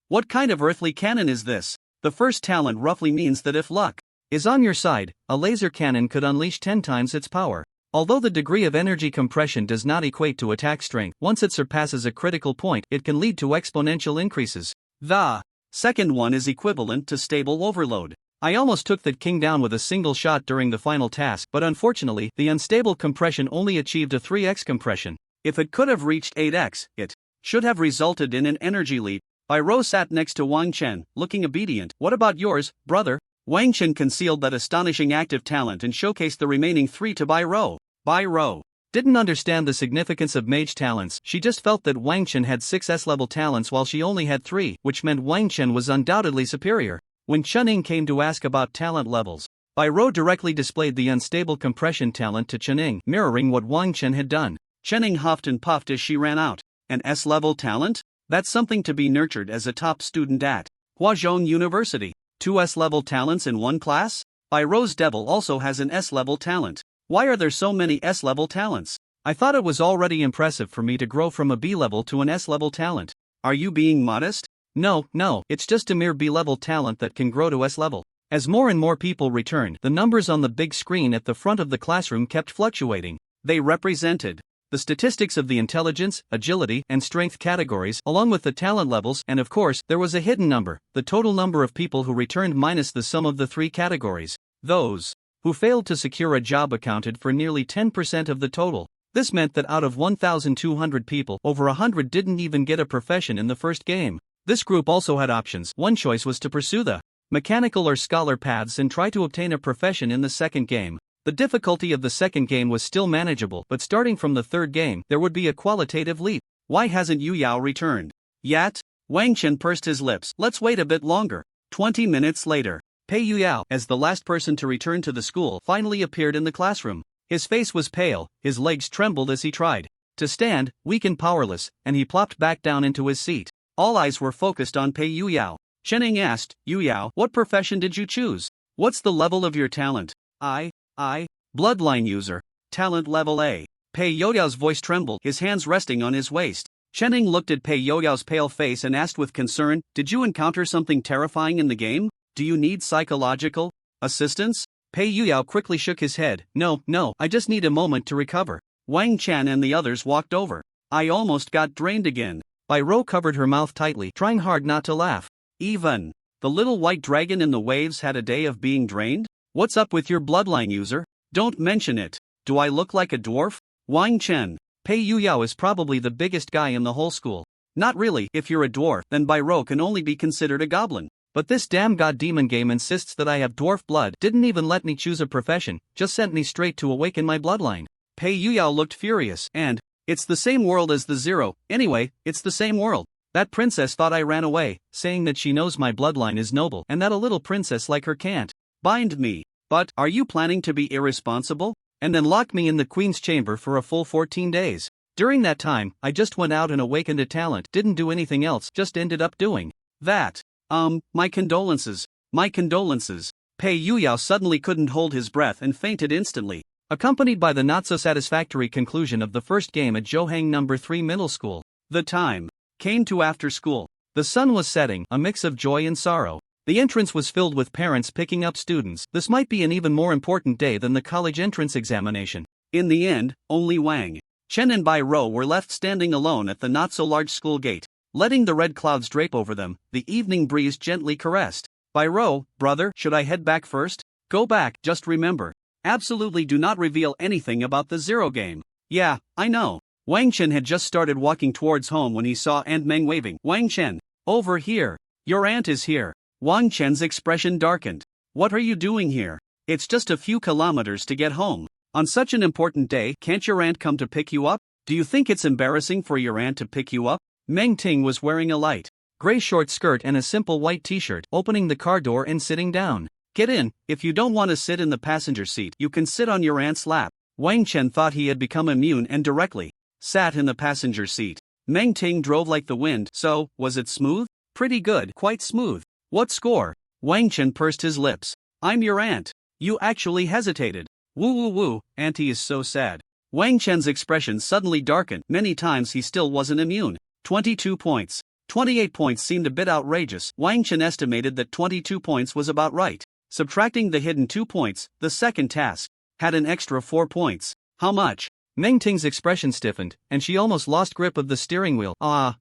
What kind of earthly cannon is this? The first talent roughly means that if luck is on your side, a laser cannon could unleash 10 times its power. Although the degree of energy compression does not equate to attack strength, once it surpasses a critical point, it can lead to exponential increases. The second one is equivalent to stable overload. I almost took that king down with a single shot during the final task, but unfortunately, the unstable compression only achieved a 3x compression. If it could have reached 8x, it should have resulted in an energy leap. Bai Rou sat next to Wang Chen, looking obedient. What about yours, brother? Wang Chen concealed that astonishing active talent and showcased the remaining 3 to Bai Rou. Bai Rou didn't understand the significance of mage talents. She just felt that Wang Chen had 6 S-level talents while she only had 3, which meant Wang Chen was undoubtedly superior. When Chening came to ask about talent levels, Bai Rou directly displayed the unstable compression talent to Chening, mirroring what Wang Chen had done. Chening huffed and puffed as she ran out. An S-level talent? That's something to be nurtured as a top student at Huazhong University. 2 S-level talents in one class? Bai Rou's devil also has an S-level talent. Why are there so many S-level talents? I thought it was already impressive for me to grow from a B-level to an S-level talent. Are you being modest? No, it's just a mere B-level talent that can grow to S-level. As more and more people returned, the numbers on the big screen at the front of the classroom kept fluctuating. They represented the statistics of the intelligence, agility, and strength categories, along with the talent levels, and of course, there was a hidden number, the total number of people who returned minus the sum of the 3 categories. Those who failed to secure a job accounted for nearly 10% of the total. This meant that out of 1,200 people, over 100 didn't even get a profession in the first game. This group also had options. One choice was to pursue the mechanical or scholar paths and try to obtain a profession in the second game. The difficulty of the second game was still manageable, but starting from the third game, there would be a qualitative leap. Why hasn't Yu Yao returned yet? Wang Chen pursed his lips. Let's wait a bit longer. 20 minutes later, Pei Yu Yao, as the last person to return to the school, finally appeared in the classroom. His face was pale, his legs trembled as he tried to stand, weak and powerless, and he plopped back down into his seat. All eyes were focused on Pei Yu Yao. Chening asked, Yu Yao, what profession did you choose? What's the level of your talent? Bloodline user. Talent level A. Pei Yu Yao's voice trembled, his hands resting on his waist. Chening looked at Pei Yu Yao's pale face and asked with concern, did you encounter something terrifying in the game? Do you need psychological assistance? Pei Yu Yao quickly shook his head. No, I just need a moment to recover. Wang Chen and the others walked over. I almost got drained again. Bai Rou covered her mouth tightly, trying hard not to laugh. Even the little white dragon in the waves had a day of being drained? What's up with your bloodline user? Don't mention it. Do I look like a dwarf? Wang Chen Pei Yuyao is probably the biggest guy in the whole school. Not really, if you're a dwarf, then by row can only be considered a goblin. But this damn god demon game insists that I have dwarf blood, didn't even let me choose a profession, just sent me straight to awaken my bloodline. Pei Yuyao looked furious, and, it's the same world as the Zero, anyway, it's the same world. That princess thought I ran away, saying that she knows my bloodline is noble and that a little princess like her can't bind me. But, are you planning to be irresponsible? And then lock me in the queen's chamber for a full 14 days. During that time, I just went out and awakened a talent, didn't do anything else, just ended up doing that. My condolences. My condolences. Pei Yuyao suddenly couldn't hold his breath and fainted instantly, accompanied by the not-so-satisfactory conclusion of the first game at Johang No. 3 Middle School. The time came to after school. The sun was setting, a mix of joy and sorrow. The entrance was filled with parents picking up students. This might be an even more important day than the college entrance examination. In the end, only Wang Chen and Bai Rou were left standing alone at the not-so-large school gate. Letting the red clouds drape over them, the evening breeze gently caressed. Bai Rou, brother, should I head back first? Go back, just remember. Absolutely do not reveal anything about the Zero game. Yeah, I know. Wang Chen had just started walking towards home when he saw Aunt Meng waving. Wang Chen, over here. Your aunt is here. Wang Chen's expression darkened. What are you doing here? It's just a few kilometers to get home. On such an important day, can't your aunt come to pick you up? Do you think it's embarrassing for your aunt to pick you up? Meng Ting was wearing a light gray short skirt and a simple white t-shirt, opening the car door and sitting down. Get in. If you don't want to sit in the passenger seat, you can sit on your aunt's lap. Wang Chen thought he had become immune and directly sat in the passenger seat. Meng Ting drove like the wind, so, was it smooth? Pretty good, quite smooth. What score? Wang Chen pursed his lips. I'm your aunt. You actually hesitated. Woo woo woo, auntie is so sad. Wang Chen's expression suddenly darkened. Many times he still wasn't immune. 22 points. 28 points seemed a bit outrageous. Wang Chen estimated that 22 points was about right. Subtracting the hidden 2 points, the second task had an extra 4 points. How much? Meng Ting's expression stiffened, and she almost lost grip of the steering wheel.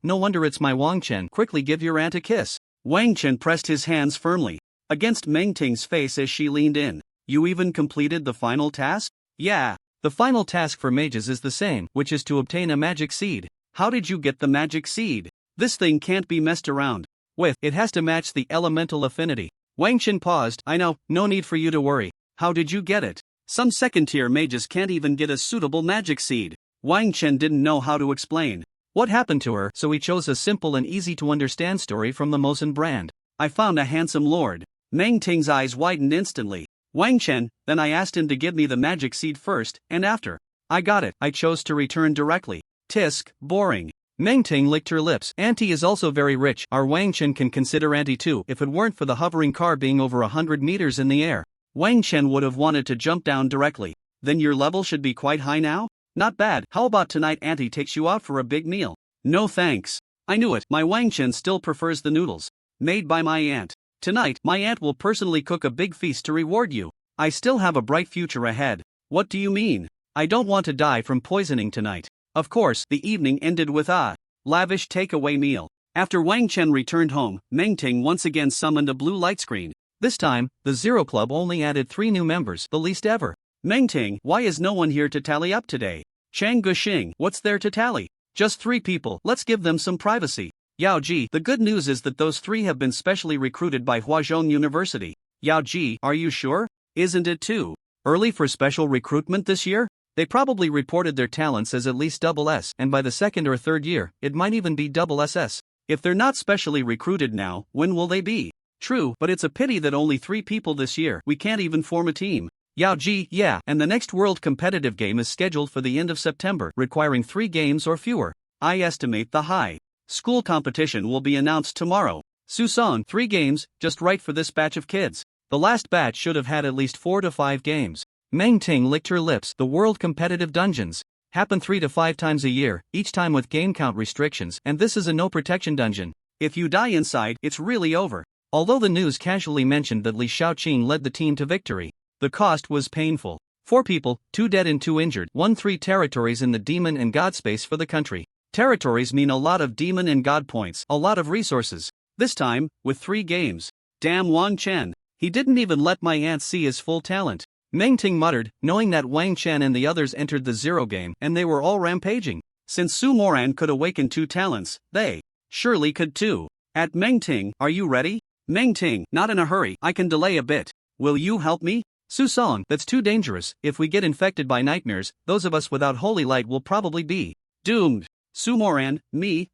No wonder it's my Wang Chen. Quickly give your aunt a kiss. Wang Chen pressed his hands firmly against Meng Ting's face as she leaned in. You even completed the final task? Yeah. The final task for mages is the same, which is to obtain a magic seed. How did you get the magic seed? This thing can't be messed around with. It has to match the elemental affinity. Wang Chen paused. I know, no need for you to worry. How did you get it? Some second-tier mages can't even get a suitable magic seed. Wang Chen didn't know how to explain what happened to her, so he chose a simple and easy-to-understand story from the Mosin brand. I found a handsome lord. Meng Ting's eyes widened instantly. Wang Chen, then I asked him to give me the magic seed first, and after I got it, I chose to return directly. Tisk, boring. Meng Ting licked her lips. Auntie is also very rich. Our Wang Chen can consider auntie too if it weren't for the hovering car being over 100 meters in the air. Wang Chen would have wanted to jump down directly. Then your level should be quite high now? Not bad. How about tonight auntie takes you out for a big meal? No thanks. I knew it. My Wang Chen still prefers the noodles made by my aunt. Tonight, my aunt will personally cook a big feast to reward you. I still have a bright future ahead. What do you mean? I don't want to die from poisoning tonight. Of course, the evening ended with a lavish takeaway meal. After Wang Chen returned home, Meng Ting once again summoned a blue light screen. This time, the Zero Club only added 3 new members, the least ever. Meng Ting, why is no one here to tally up today? Chang Guxing, what's there to tally? Just 3 people, let's give them some privacy. Yao Ji, the good news is that those 3 have been specially recruited by Huazhong University. Yao Ji, are you sure? Isn't it too early for special recruitment this year? They probably reported their talents as at least SS, and by the 2nd or 3rd year, it might even be SS. If they're not specially recruited now, when will they be? True, but it's a pity that only 3 people this year. We can't even form a team. Yao Ji, yeah, and the next world competitive game is scheduled for the end of September, requiring 3 games or fewer. I estimate the high school competition will be announced tomorrow. Susan, 3 games, just right for this batch of kids. The last batch should have had at least 4 to 5 games. Meng Ting licked her lips. The World Competitive Dungeons happen 3 to 5 times a year, each time with game count restrictions, and this is a no-protection dungeon. If you die inside, it's really over. Although the news casually mentioned that Li Shaoqing led the team to victory, the cost was painful. 4 people, 2 dead and 2 injured, won 3 territories in the demon and god space for the country. Territories mean a lot of demon and god points, a lot of resources. This time, with 3 games. Damn Wang Chen. He didn't even let my aunt see his full talent. Meng Ting muttered, knowing that Wang Chen and the others entered the zero game and they were all rampaging. Since Su Moran could awaken 2 talents, they surely could too. At Meng Ting, are you ready? Meng Ting, not in a hurry, I can delay a bit. Will you help me? Su Song, that's too dangerous. If we get infected by nightmares, those of us without holy light will probably be doomed. Su Moran, me.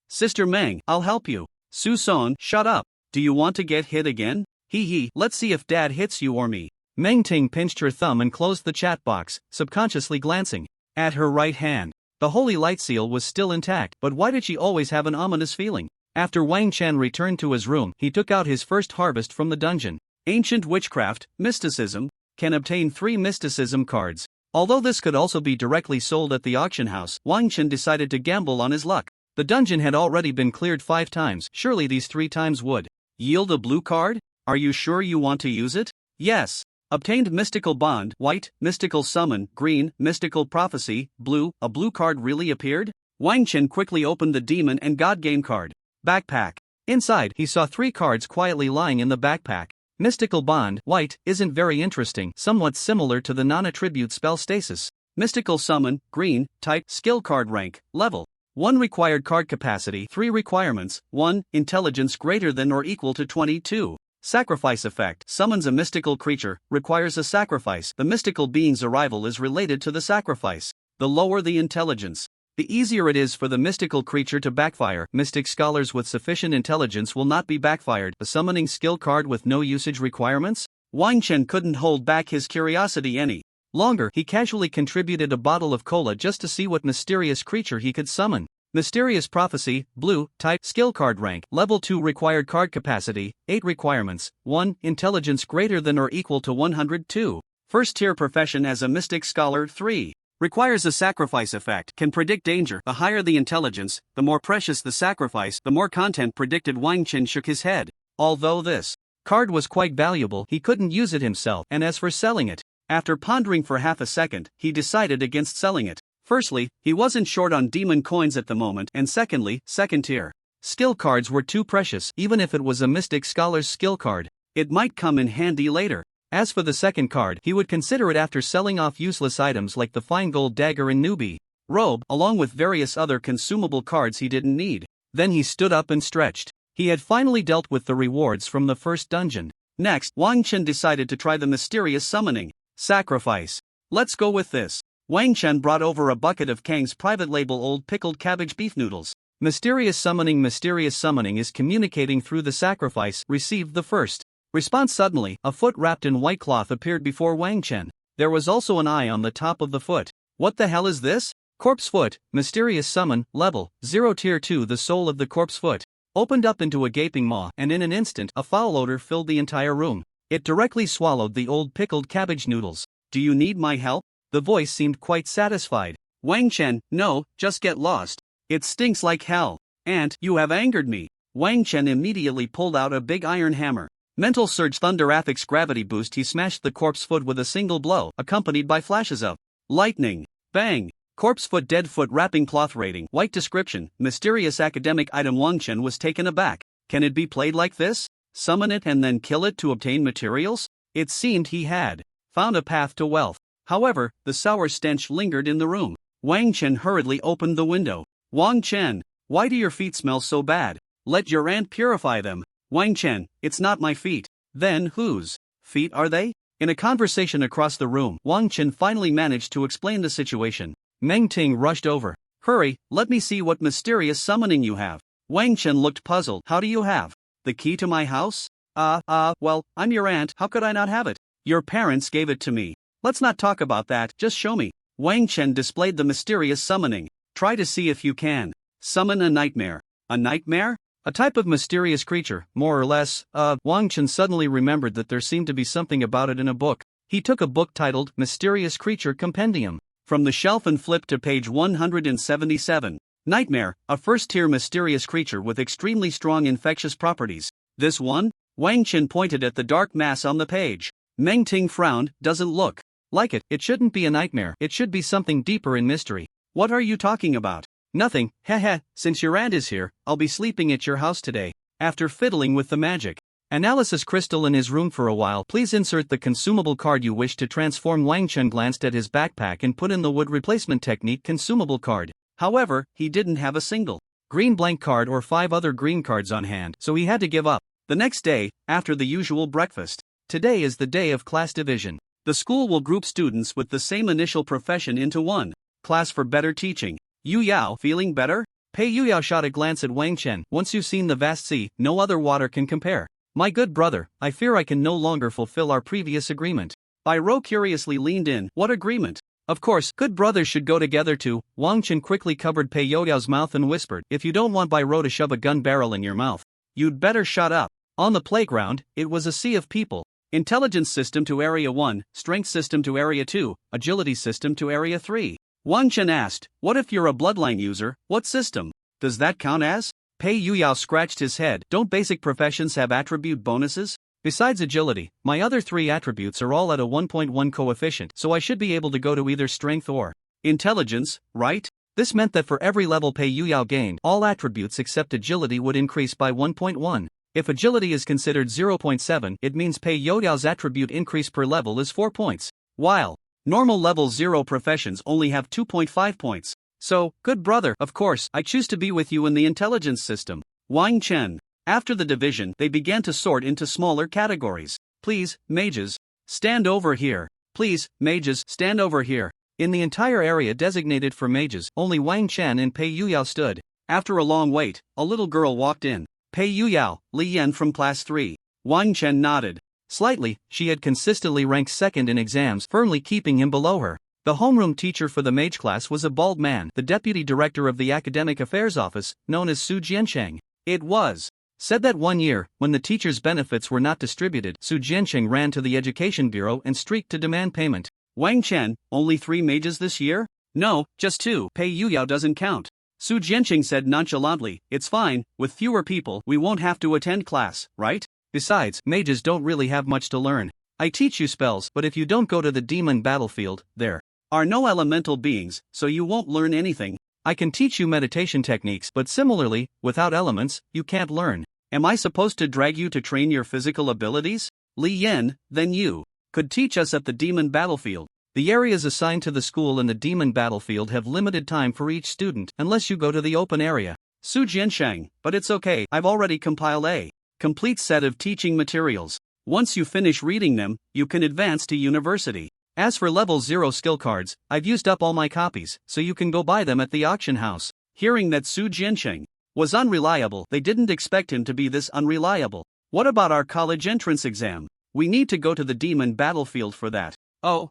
Sister Meng, I'll help you. Su Song, shut up. Do you want to get hit again? Hee, let's see if dad hits you or me. Meng Ting pinched her thumb and closed the chat box, subconsciously glancing at her right hand. The holy light seal was still intact, but why did she always have an ominous feeling? After Wang Chen returned to his room, he took out his first harvest from the dungeon. Ancient Witchcraft, Mysticism, can obtain 3 mysticism cards. Although this could also be directly sold at the auction house, Wang Chen decided to gamble on his luck. The dungeon had already been cleared 5 times, surely these 3 times would yield a blue card? Are you sure you want to use it? Yes. Obtained Mystical Bond, white, Mystical Summon, green, Mystical Prophecy, blue. A blue card really appeared? Wang Chen quickly opened the Demon and God game card. Backpack. Inside, he saw 3 cards quietly lying in the backpack. Mystical Bond, white, isn't very interesting, somewhat similar to the non-attribute spell Stasis. Mystical Summon, green, type, skill card rank, level 1 required card capacity, 3 requirements, 1, intelligence greater than or equal to 22. Sacrifice effect, summons a mystical creature, requires a sacrifice. The mystical being's arrival is related to the sacrifice. The lower the intelligence, the easier it is for the mystical creature to backfire. Mystic scholars with sufficient intelligence will not be backfired. A summoning skill card with no usage requirements? Wang Chen couldn't hold back his curiosity any longer. He casually contributed a bottle of cola just to see what mysterious creature he could summon. Mysterious Prophecy, blue, type, skill card rank, level 2 required card capacity, 8 requirements, 1, intelligence greater than or equal to 102. First tier profession as a mystic scholar, 3. Requires a sacrifice effect, can predict danger. The higher the intelligence, the more precious the sacrifice, the more content predicted. Wang Chen shook his head. Although this card was quite valuable, he couldn't use it himself, and as for selling it, after pondering for half a second, he decided against selling it. Firstly, he wasn't short on demon coins at the moment, and secondly, second tier skill cards were too precious. Even if it was a mystic scholar's skill card, it might come in handy later. As for the second card, he would consider it after selling off useless items like the fine gold dagger and newbie robe, along with various other consumable cards he didn't need. Then he stood up and stretched. He had finally dealt with the rewards from the first dungeon. Next, Wang Chen decided to try the mysterious summoning sacrifice. Let's go with this. Wang Chen brought over a bucket of Kang's private label old pickled cabbage beef noodles. Mysterious summoning is communicating through the sacrifice. Received the first response. Suddenly, a foot wrapped in white cloth appeared before Wang Chen. There was also an eye on the top of the foot. What the hell is this? Corpse foot, mysterious summon, level 0 tier 2. The soul of the corpse foot opened up into a gaping maw, and in an instant, a foul odor filled the entire room. It directly swallowed the old pickled cabbage noodles. Do you need my help? The voice seemed quite satisfied. Wang Chen, no, just get lost. It stinks like hell. And you have angered me. Wang Chen immediately pulled out a big iron hammer. Mental Surge Thunder Affix Gravity Boost. He smashed the corpse foot with a single blow, accompanied by flashes of lightning. Bang! Corpse foot, dead foot. Wrapping cloth. Rating, white. Description, mysterious academic item. Wang Chen was taken aback. Can it be played like this? Summon it and then kill it to obtain materials? It seemed he had found a path to wealth. However, the sour stench lingered in the room. Wang Chen hurriedly opened the window. Wang Chen, why do your feet smell so bad? Let your aunt purify them. Wang Chen, it's not my feet. Then whose feet are they? In a conversation across the room, Wang Chen finally managed to explain the situation. Meng Ting rushed over. Hurry, let me see what mysterious summoning you have. Wang Chen looked puzzled. How do you have the key to my house? Well, I'm your aunt. How could I not have it? Your parents gave it to me. Let's not talk about that, just show me. Wang Chen displayed the mysterious summoning. Try to see if you can summon a nightmare. A nightmare? A type of mysterious creature, more or less. Wang Chen suddenly remembered that there seemed to be something about it in a book. He took a book titled Mysterious Creature Compendium from the shelf and flipped to page 177. Nightmare, a first-tier mysterious creature with extremely strong infectious properties. This one? Wang Chen pointed at the dark mass on the page. Meng Ting frowned. Doesn't look like it. It shouldn't be a nightmare. It should be something deeper in mystery. What are you talking about? Nothing. Heh. Since your aunt is here, I'll be sleeping at your house today. After fiddling with the magic Analysis crystal in his room for a while. Please insert the consumable card you wish to transform. Wang Chen glanced at his backpack and put in the wood replacement technique consumable card. However, he didn't have a single green blank card or 5 other green cards on hand, so he had to give up. The next day, after the usual breakfast. Today is the day of class division. The school will group students with the same initial profession into one class for better teaching. Yu Yao, feeling better? Pei Yu Yao shot a glance at Wang Chen. Once you've seen the vast sea, no other water can compare. My good brother, I fear I can no longer fulfill our previous agreement. Bai Rou curiously leaned in. What agreement? Of course, good brothers should go together too. Wang Chen quickly covered Pei Yu Yao's mouth and whispered, if you don't want Bai Rou to shove a gun barrel in your mouth, you'd better shut up. On the playground, it was a sea of people. Intelligence system to Area 1, Strength system to Area 2, Agility system to Area 3. Wang Chen asked, what if you're a bloodline user, what system? Does that count as? Pei Yu Yao scratched his head. Don't basic professions have attribute bonuses? Besides agility, my other 3 attributes are all at a 1.1 coefficient, so I should be able to go to either strength or intelligence, right? This meant that for every level Pei Yu Yao gained, all attributes except agility would increase by 1.1. If agility is considered 0.7, it means Pei Yu Yao's attribute increase per level is 4 points, while normal level 0 professions only have 2.5 points. So, good brother, of course, I choose to be with you in the intelligence system. Wang Chen. After the division, they began to sort into smaller categories. Please, mages, stand over here. Please, mages, stand over here. In the entire area designated for mages, only Wang Chen and Pei Yu Yao stood. After a long wait, a little girl walked in. Pei Yu Yao, Li Yan from class 3. Wang Chen nodded. Slightly, she had consistently ranked second in exams, firmly keeping him below her. The homeroom teacher for the mage class was a bald man, the deputy director of the academic affairs office, known as Su Jiancheng. It was said that one year, when the teacher's benefits were not distributed, Su Jiancheng ran to the education bureau and streaked to demand payment. Wang Chen, only 3 mages this year? No, just 2. Pei Yu Yao doesn't count. Su Jiancheng said nonchalantly, it's fine, with fewer people, we won't have to attend class, right? Besides, mages don't really have much to learn. I teach you spells, but if you don't go to the demon battlefield, there are no elemental beings, so you won't learn anything. I can teach you meditation techniques, but similarly, without elements, you can't learn. Am I supposed to drag you to train your physical abilities? Li Yan, then you could teach us at the demon battlefield. The areas assigned to the school and the demon battlefield have limited time for each student, unless you go to the open area. Su Jiansheng, but it's okay, I've already compiled a complete set of teaching materials. Once you finish reading them, you can advance to university. As for level 0 skill cards, I've used up all my copies, so you can go buy them at the auction house. Hearing that Su Jiansheng was unreliable, they didn't expect him to be this unreliable. What about our college entrance exam? We need to go to the demon battlefield for that. Oh,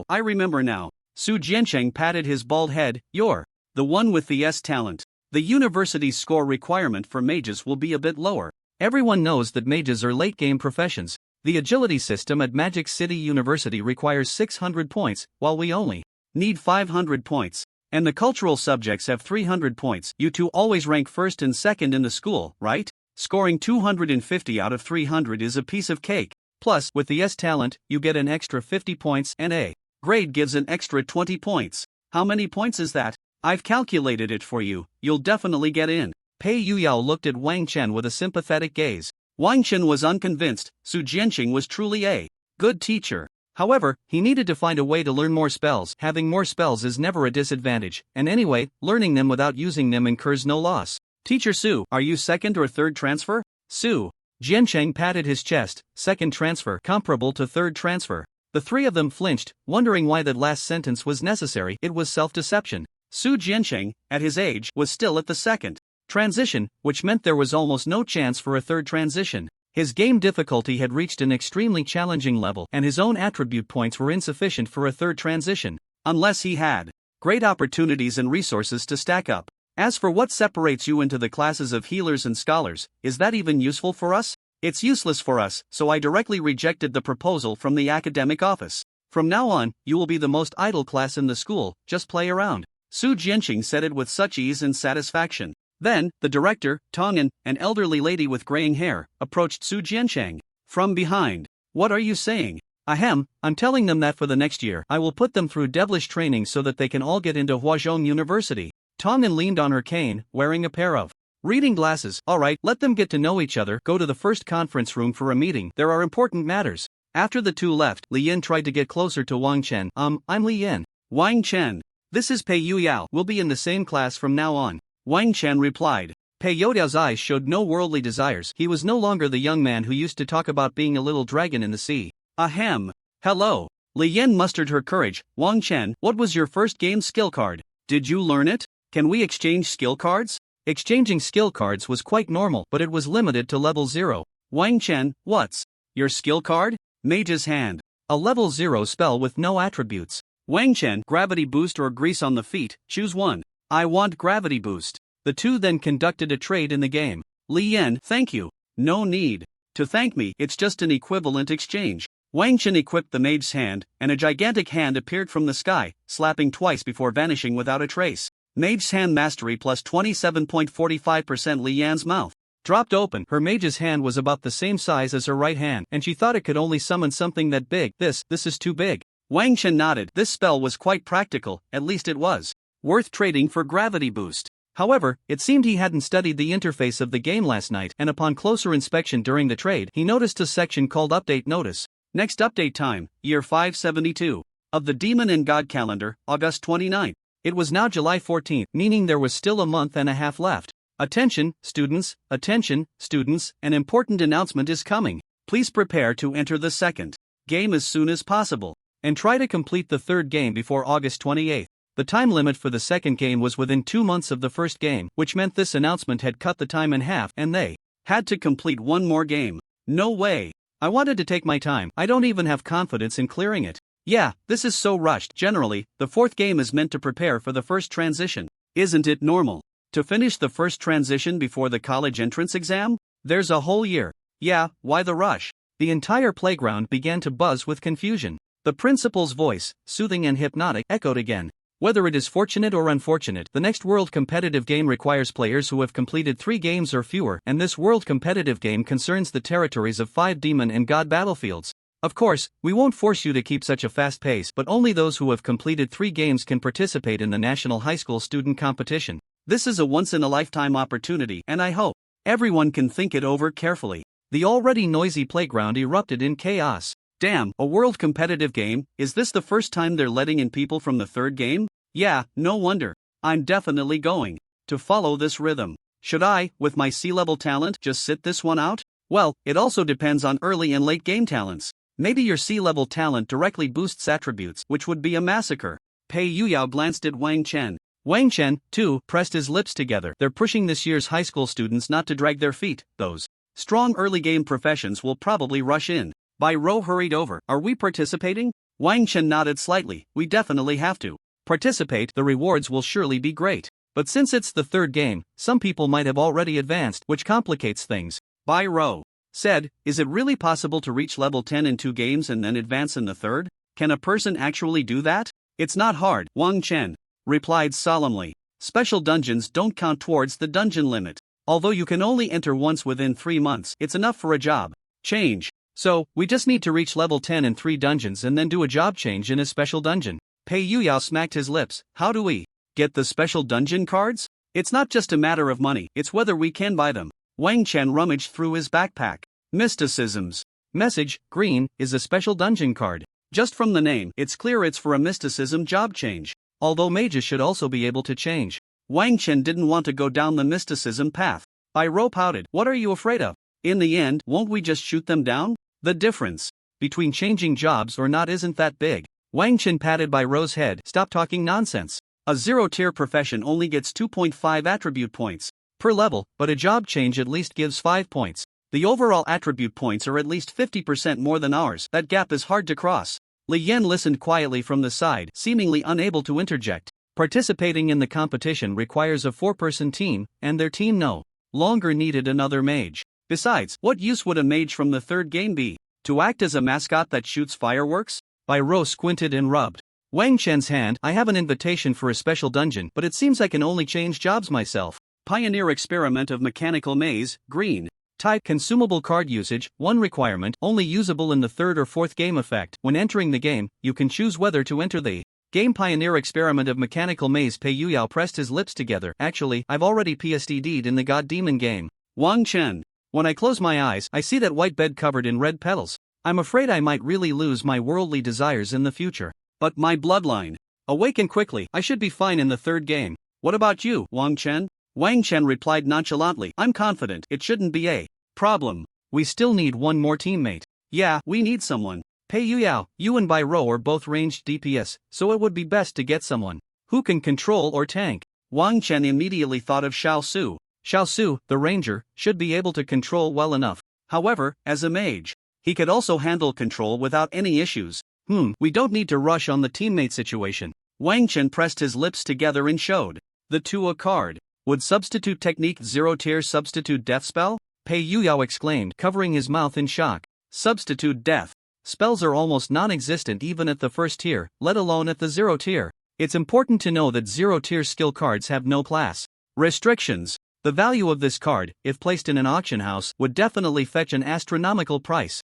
I remember now. Su Jiansheng patted his bald head. You're the one with the S talent. The university's score requirement for mages will be a bit lower. Everyone knows that mages are late-game professions. The agility system at Magic City University requires 600 points, while we only need 500 points. And the cultural subjects have 300 points. You two always rank first and second in the school, right? Scoring 250 out of 300 is a piece of cake. Plus, with the S talent, you get an extra 50 points and A grade gives an extra 20 points. How many points is that? I've calculated it for you, you'll definitely get in. Pei Yu Yao looked at Wang Chen with a sympathetic gaze. Wang Chen was unconvinced. Su Jianqing was truly a good teacher. However, he needed to find a way to learn more spells. Having more spells is never a disadvantage, and anyway, learning them without using them incurs no loss. Teacher Su, are you second or third transfer? Su Jiancheng patted his chest. Second transfer, comparable to third transfer. The 3 of them flinched, wondering why that last sentence was necessary. It was self-deception. Su Jiancheng, at his age, was still at the second transition, which meant there was almost no chance for a third transition. His game difficulty had reached an extremely challenging level, and his own attribute points were insufficient for a third transition, unless he had great opportunities and resources to stack up. As for what separates you into the classes of healers and scholars, is that even useful for us? It's useless for us, so I directly rejected the proposal from the academic office. From now on, you will be the most idle class in the school, just play around. Su Jianqing said it with such ease and satisfaction. Then, the director, Tongan, an elderly lady with graying hair, approached Su Jiancheng from behind. What are you saying? Ahem, I'm telling them that for the next year, I will put them through devilish training so that they can all get into Huazhong University. Tongan leaned on her cane, wearing a pair of Reading glasses. Alright, let them get to know each other. Go to the first conference room for a meeting. There are important matters. After the two left, Li Yin tried to get closer to Wang Chen. I'm Li Yin. Wang Chen. This is Pei Yuyao. We'll be in the same class from now on. Wang Chen replied. Pei Youdao's eyes showed no worldly desires. He was no longer the young man who used to talk about being a little dragon in the sea. Ahem. Hello. Li Yin mustered her courage. Wang Chen, what was your first game skill card? Did you learn it? Can we exchange skill cards? Exchanging skill cards was quite normal, but it was limited to level 0. Wang Chen, what's your skill card? Mage's Hand. A level 0 spell with no attributes. Wang Chen, gravity boost or grease on the feet, choose one. I want gravity boost. The two then conducted a trade in the game. Li Yin, thank you. No need to thank me, it's just an equivalent exchange. Wang Chen equipped the Mage's Hand, and a gigantic hand appeared from the sky, slapping twice before vanishing without a trace. Mage's Hand Mastery plus 27.45%. Li Yan's mouth dropped open. Her Mage's Hand was about the same size as her right hand, and she thought it could only summon something that big. This is too big. Wang Chen nodded. This spell was quite practical, at least it was worth trading for gravity boost. However, it seemed he hadn't studied the interface of the game last night, and upon closer inspection during the trade, he noticed a section called Update Notice. Next update time, year 572. Of the Demon and God calendar, August 29. It was now July 14, meaning there was still a month and a half left. Attention, students, an important announcement is coming. Please prepare to enter the second game as soon as possible, and try to complete the third game before August 28. The time limit for the second game was within 2 months of the first game, which meant this announcement had cut the time in half and they had to complete one more game. No way. I wanted to take my time. I don't even have confidence in clearing it. Yeah, this is so rushed. Generally, the fourth game is meant to prepare for the first transition. Isn't it normal to finish the first transition before the college entrance exam? There's a whole year. Yeah, why the rush? The entire playground began to buzz with confusion. The principal's voice, soothing and hypnotic, echoed again. Whether it is fortunate or unfortunate, the next world competitive game requires players who have completed 3 games or fewer, and this world competitive game concerns the territories of 5 demon and god battlefields. Of course, we won't force you to keep such a fast pace, but only those who have completed 3 games can participate in the National High School Student Competition. This is a once-in-a-lifetime opportunity, and I hope everyone can think it over carefully. The already noisy playground erupted in chaos. Damn, a world competitive game? Is this the first time they're letting in people from the third game? Yeah, no wonder. I'm definitely going to follow this rhythm. Should I, with my C-level talent, just sit this one out? Well, it also depends on early and late game talents. Maybe your C-level talent directly boosts attributes, which would be a massacre. Pei Yuyao glanced at Wang Chen. Wang Chen, too, pressed his lips together. They're pushing this year's high school students not to drag their feet. Those strong early game professions will probably rush in. Bai Rou hurried over. Are we participating? Wang Chen nodded slightly. We definitely have to participate. The rewards will surely be great. But since it's the third game, some people might have already advanced, which complicates things. Bai Rou said, is it really possible to reach level 10 in 2 games and then advance in the third? Can a person actually do that? It's not hard, Wang Chen replied solemnly. Special dungeons don't count towards the dungeon limit. Although you can only enter once within 3 months, it's enough for a job change. So, we just need to reach level 10 in 3 dungeons and then do a job change in a special dungeon. Pei Yuyao smacked his lips. How do we get the special dungeon cards? It's not just a matter of money, it's whether we can buy them. Wang Chen rummaged through his backpack. Mysticisms. Message, green, is a special dungeon card. Just from the name, it's clear it's for a mysticism job change. Although mages should also be able to change. Wang Chen didn't want to go down the mysticism path. Bai Rou pouted. What are you afraid of? In the end, won't we just shoot them down? The difference between changing jobs or not isn't that big. Wang Chen patted Bai Rou's head. Stop talking nonsense. A 0-tier profession only gets 2.5 attribute points per level, but a job change at least gives 5 points. The overall attribute points are at least 50% more than ours. That gap is hard to cross. Li Yin listened quietly from the side, seemingly unable to interject. Participating in the competition requires a 4-person team, and their team no longer needed another mage. Besides, what use would a mage from the third game be? To act as a mascot that shoots fireworks? Bai Rou squinted and rubbed Wang Chen's hand. I have an invitation for a special dungeon, but it seems I can only change jobs myself. Pioneer experiment of mechanical maze, green. Type consumable card usage, 1 requirement, only usable in the third or fourth game effect. When entering the game, you can choose whether to enter the Game pioneer experiment of mechanical maze. Pei Yuyao pressed his lips together. Actually, I've already PSD'd in the God Demon game. Wang Chen. When I close my eyes, I see that white bed covered in red petals. I'm afraid I might really lose my worldly desires in the future. But my bloodline. Awaken quickly, I should be fine in the third game. What about you, Wang Chen? Wang Chen replied nonchalantly. I'm confident it shouldn't be a problem. We still need one more teammate. Yeah, we need someone. Pei Yuyao, you and Bai Rou are both ranged DPS, so it would be best to get someone who can control or tank. Wang Chen immediately thought of Xiao Su. Xiao Su, the ranger, should be able to control well enough. However, as a mage, he could also handle control without any issues. We don't need to rush on the teammate situation. Wang Chen pressed his lips together and showed the two a card. Would substitute technique 0 tier substitute death spell? Pei Yuyao exclaimed, covering his mouth in shock. Substitute death. Spells are almost non-existent even at the first tier, let alone at the 0 tier. It's important to know that 0 tier skill cards have no class restrictions. The value of this card, if placed in an auction house, would definitely fetch an astronomical price.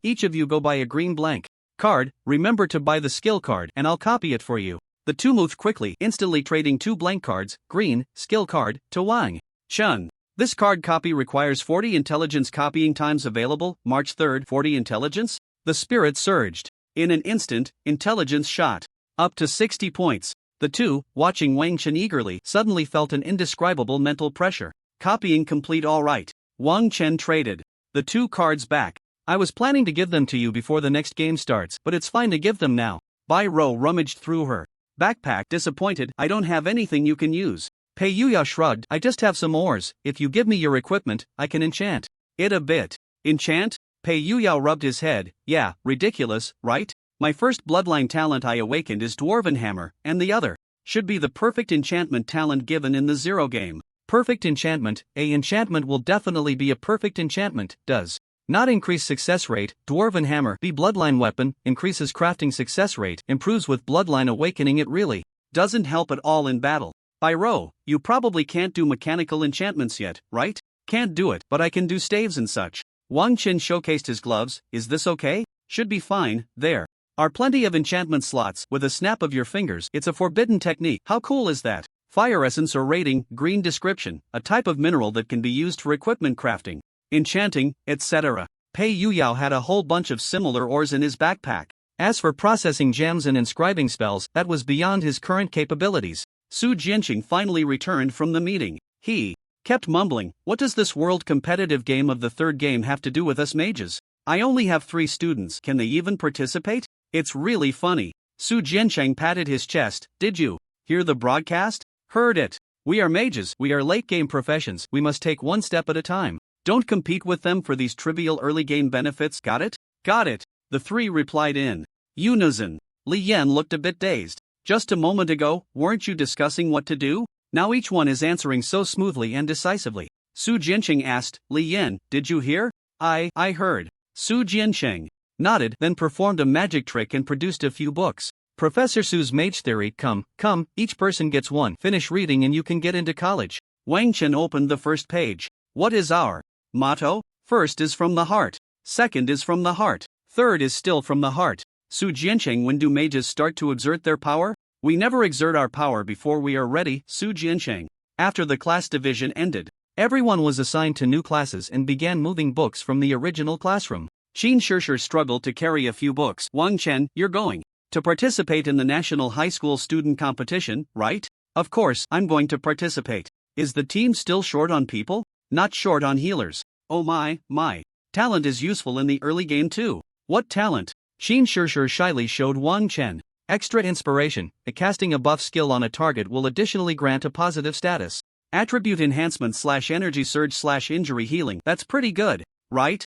Each of you go buy a green blank card, remember to buy the skill card and I'll copy it for you. The two moved quickly, instantly trading 2 blank cards, green, skill card, to Wang Chen. This card copy requires 40 intelligence copying times available, March 3rd, 40 intelligence? The spirit surged. In an instant, intelligence shot up to 60 points. The two, watching Wang Chen eagerly, suddenly felt an indescribable mental pressure. Copying complete, all right. Wang Chen traded the 2 cards back. I was planning to give them to you before the next game starts, but it's fine to give them now. Bai Rou rummaged through her backpack, disappointed. I don't have anything you can use. Pei Yuyao shrugged. I just have some ores. If you give me your equipment, I can enchant it a bit. Enchant? Pei Yuyao rubbed his head. Yeah, ridiculous, right? My first bloodline talent I awakened is Dwarven Hammer, and the other should be the perfect enchantment talent given in the 0 game. Perfect enchantment. A enchantment will definitely be a perfect enchantment, does not increase success rate. Dwarven Hammer. B bloodline weapon, increases crafting success rate, improves with bloodline awakening. It really doesn't help at all in battle. Bai Rou, you probably can't do mechanical enchantments yet, right? Can't do it, but I can do staves and such. Wang Chen showcased his gloves. Is this okay? Should be fine. There are plenty of enchantment slots. With a snap of your fingers, it's a forbidden technique. How cool is that? Fire essence or rating, green description, a type of mineral that can be used for equipment crafting, enchanting, etc. Pei Yuyao had a whole bunch of similar ores in his backpack. As for processing gems and inscribing spells, that was beyond his current capabilities. Su Jianqing finally returned from the meeting. He kept mumbling, what does this world competitive game of the third game have to do with us mages? I only have 3 students, can they even participate? It's really funny. Su Jianqing patted his chest. Did you hear the broadcast? Heard it. We are mages, we are late game professions, we must take one step at a time. Don't compete with them for these trivial early game benefits, got it? Got it. The 3 replied in unison. Li Yan looked a bit dazed. Just a moment ago, weren't you discussing what to do? Now each one is answering so smoothly and decisively. Su Jianqing asked, Li Yan, did you hear? I heard. Su Jianqing nodded, then performed a magic trick and produced a few books. Professor Su's Mage Theory. Come, each person gets one. Finish reading and you can get into college. Wang Chen opened the first page. What is our motto? First is from the heart. Second is from the heart. Third is still from the heart. Su Jianqing, when do mages start to exert their power? We never exert our power before we are ready, Su Jianqing. After the class division ended, everyone was assigned to new classes and began moving books from the original classroom. Qin Shishir struggled to carry a few books. Wang Chen, you're going to participate in the National High School Student Competition, right? Of course, I'm going to participate. Is the team still short on people? Not short on healers. Oh my. Talent is useful in the early game too. What talent? Qin Shishir shyly showed Wang Chen. Extra inspiration. A casting a buff skill on a target will additionally grant a positive status. Attribute enhancement / energy surge / injury healing. That's pretty good, right?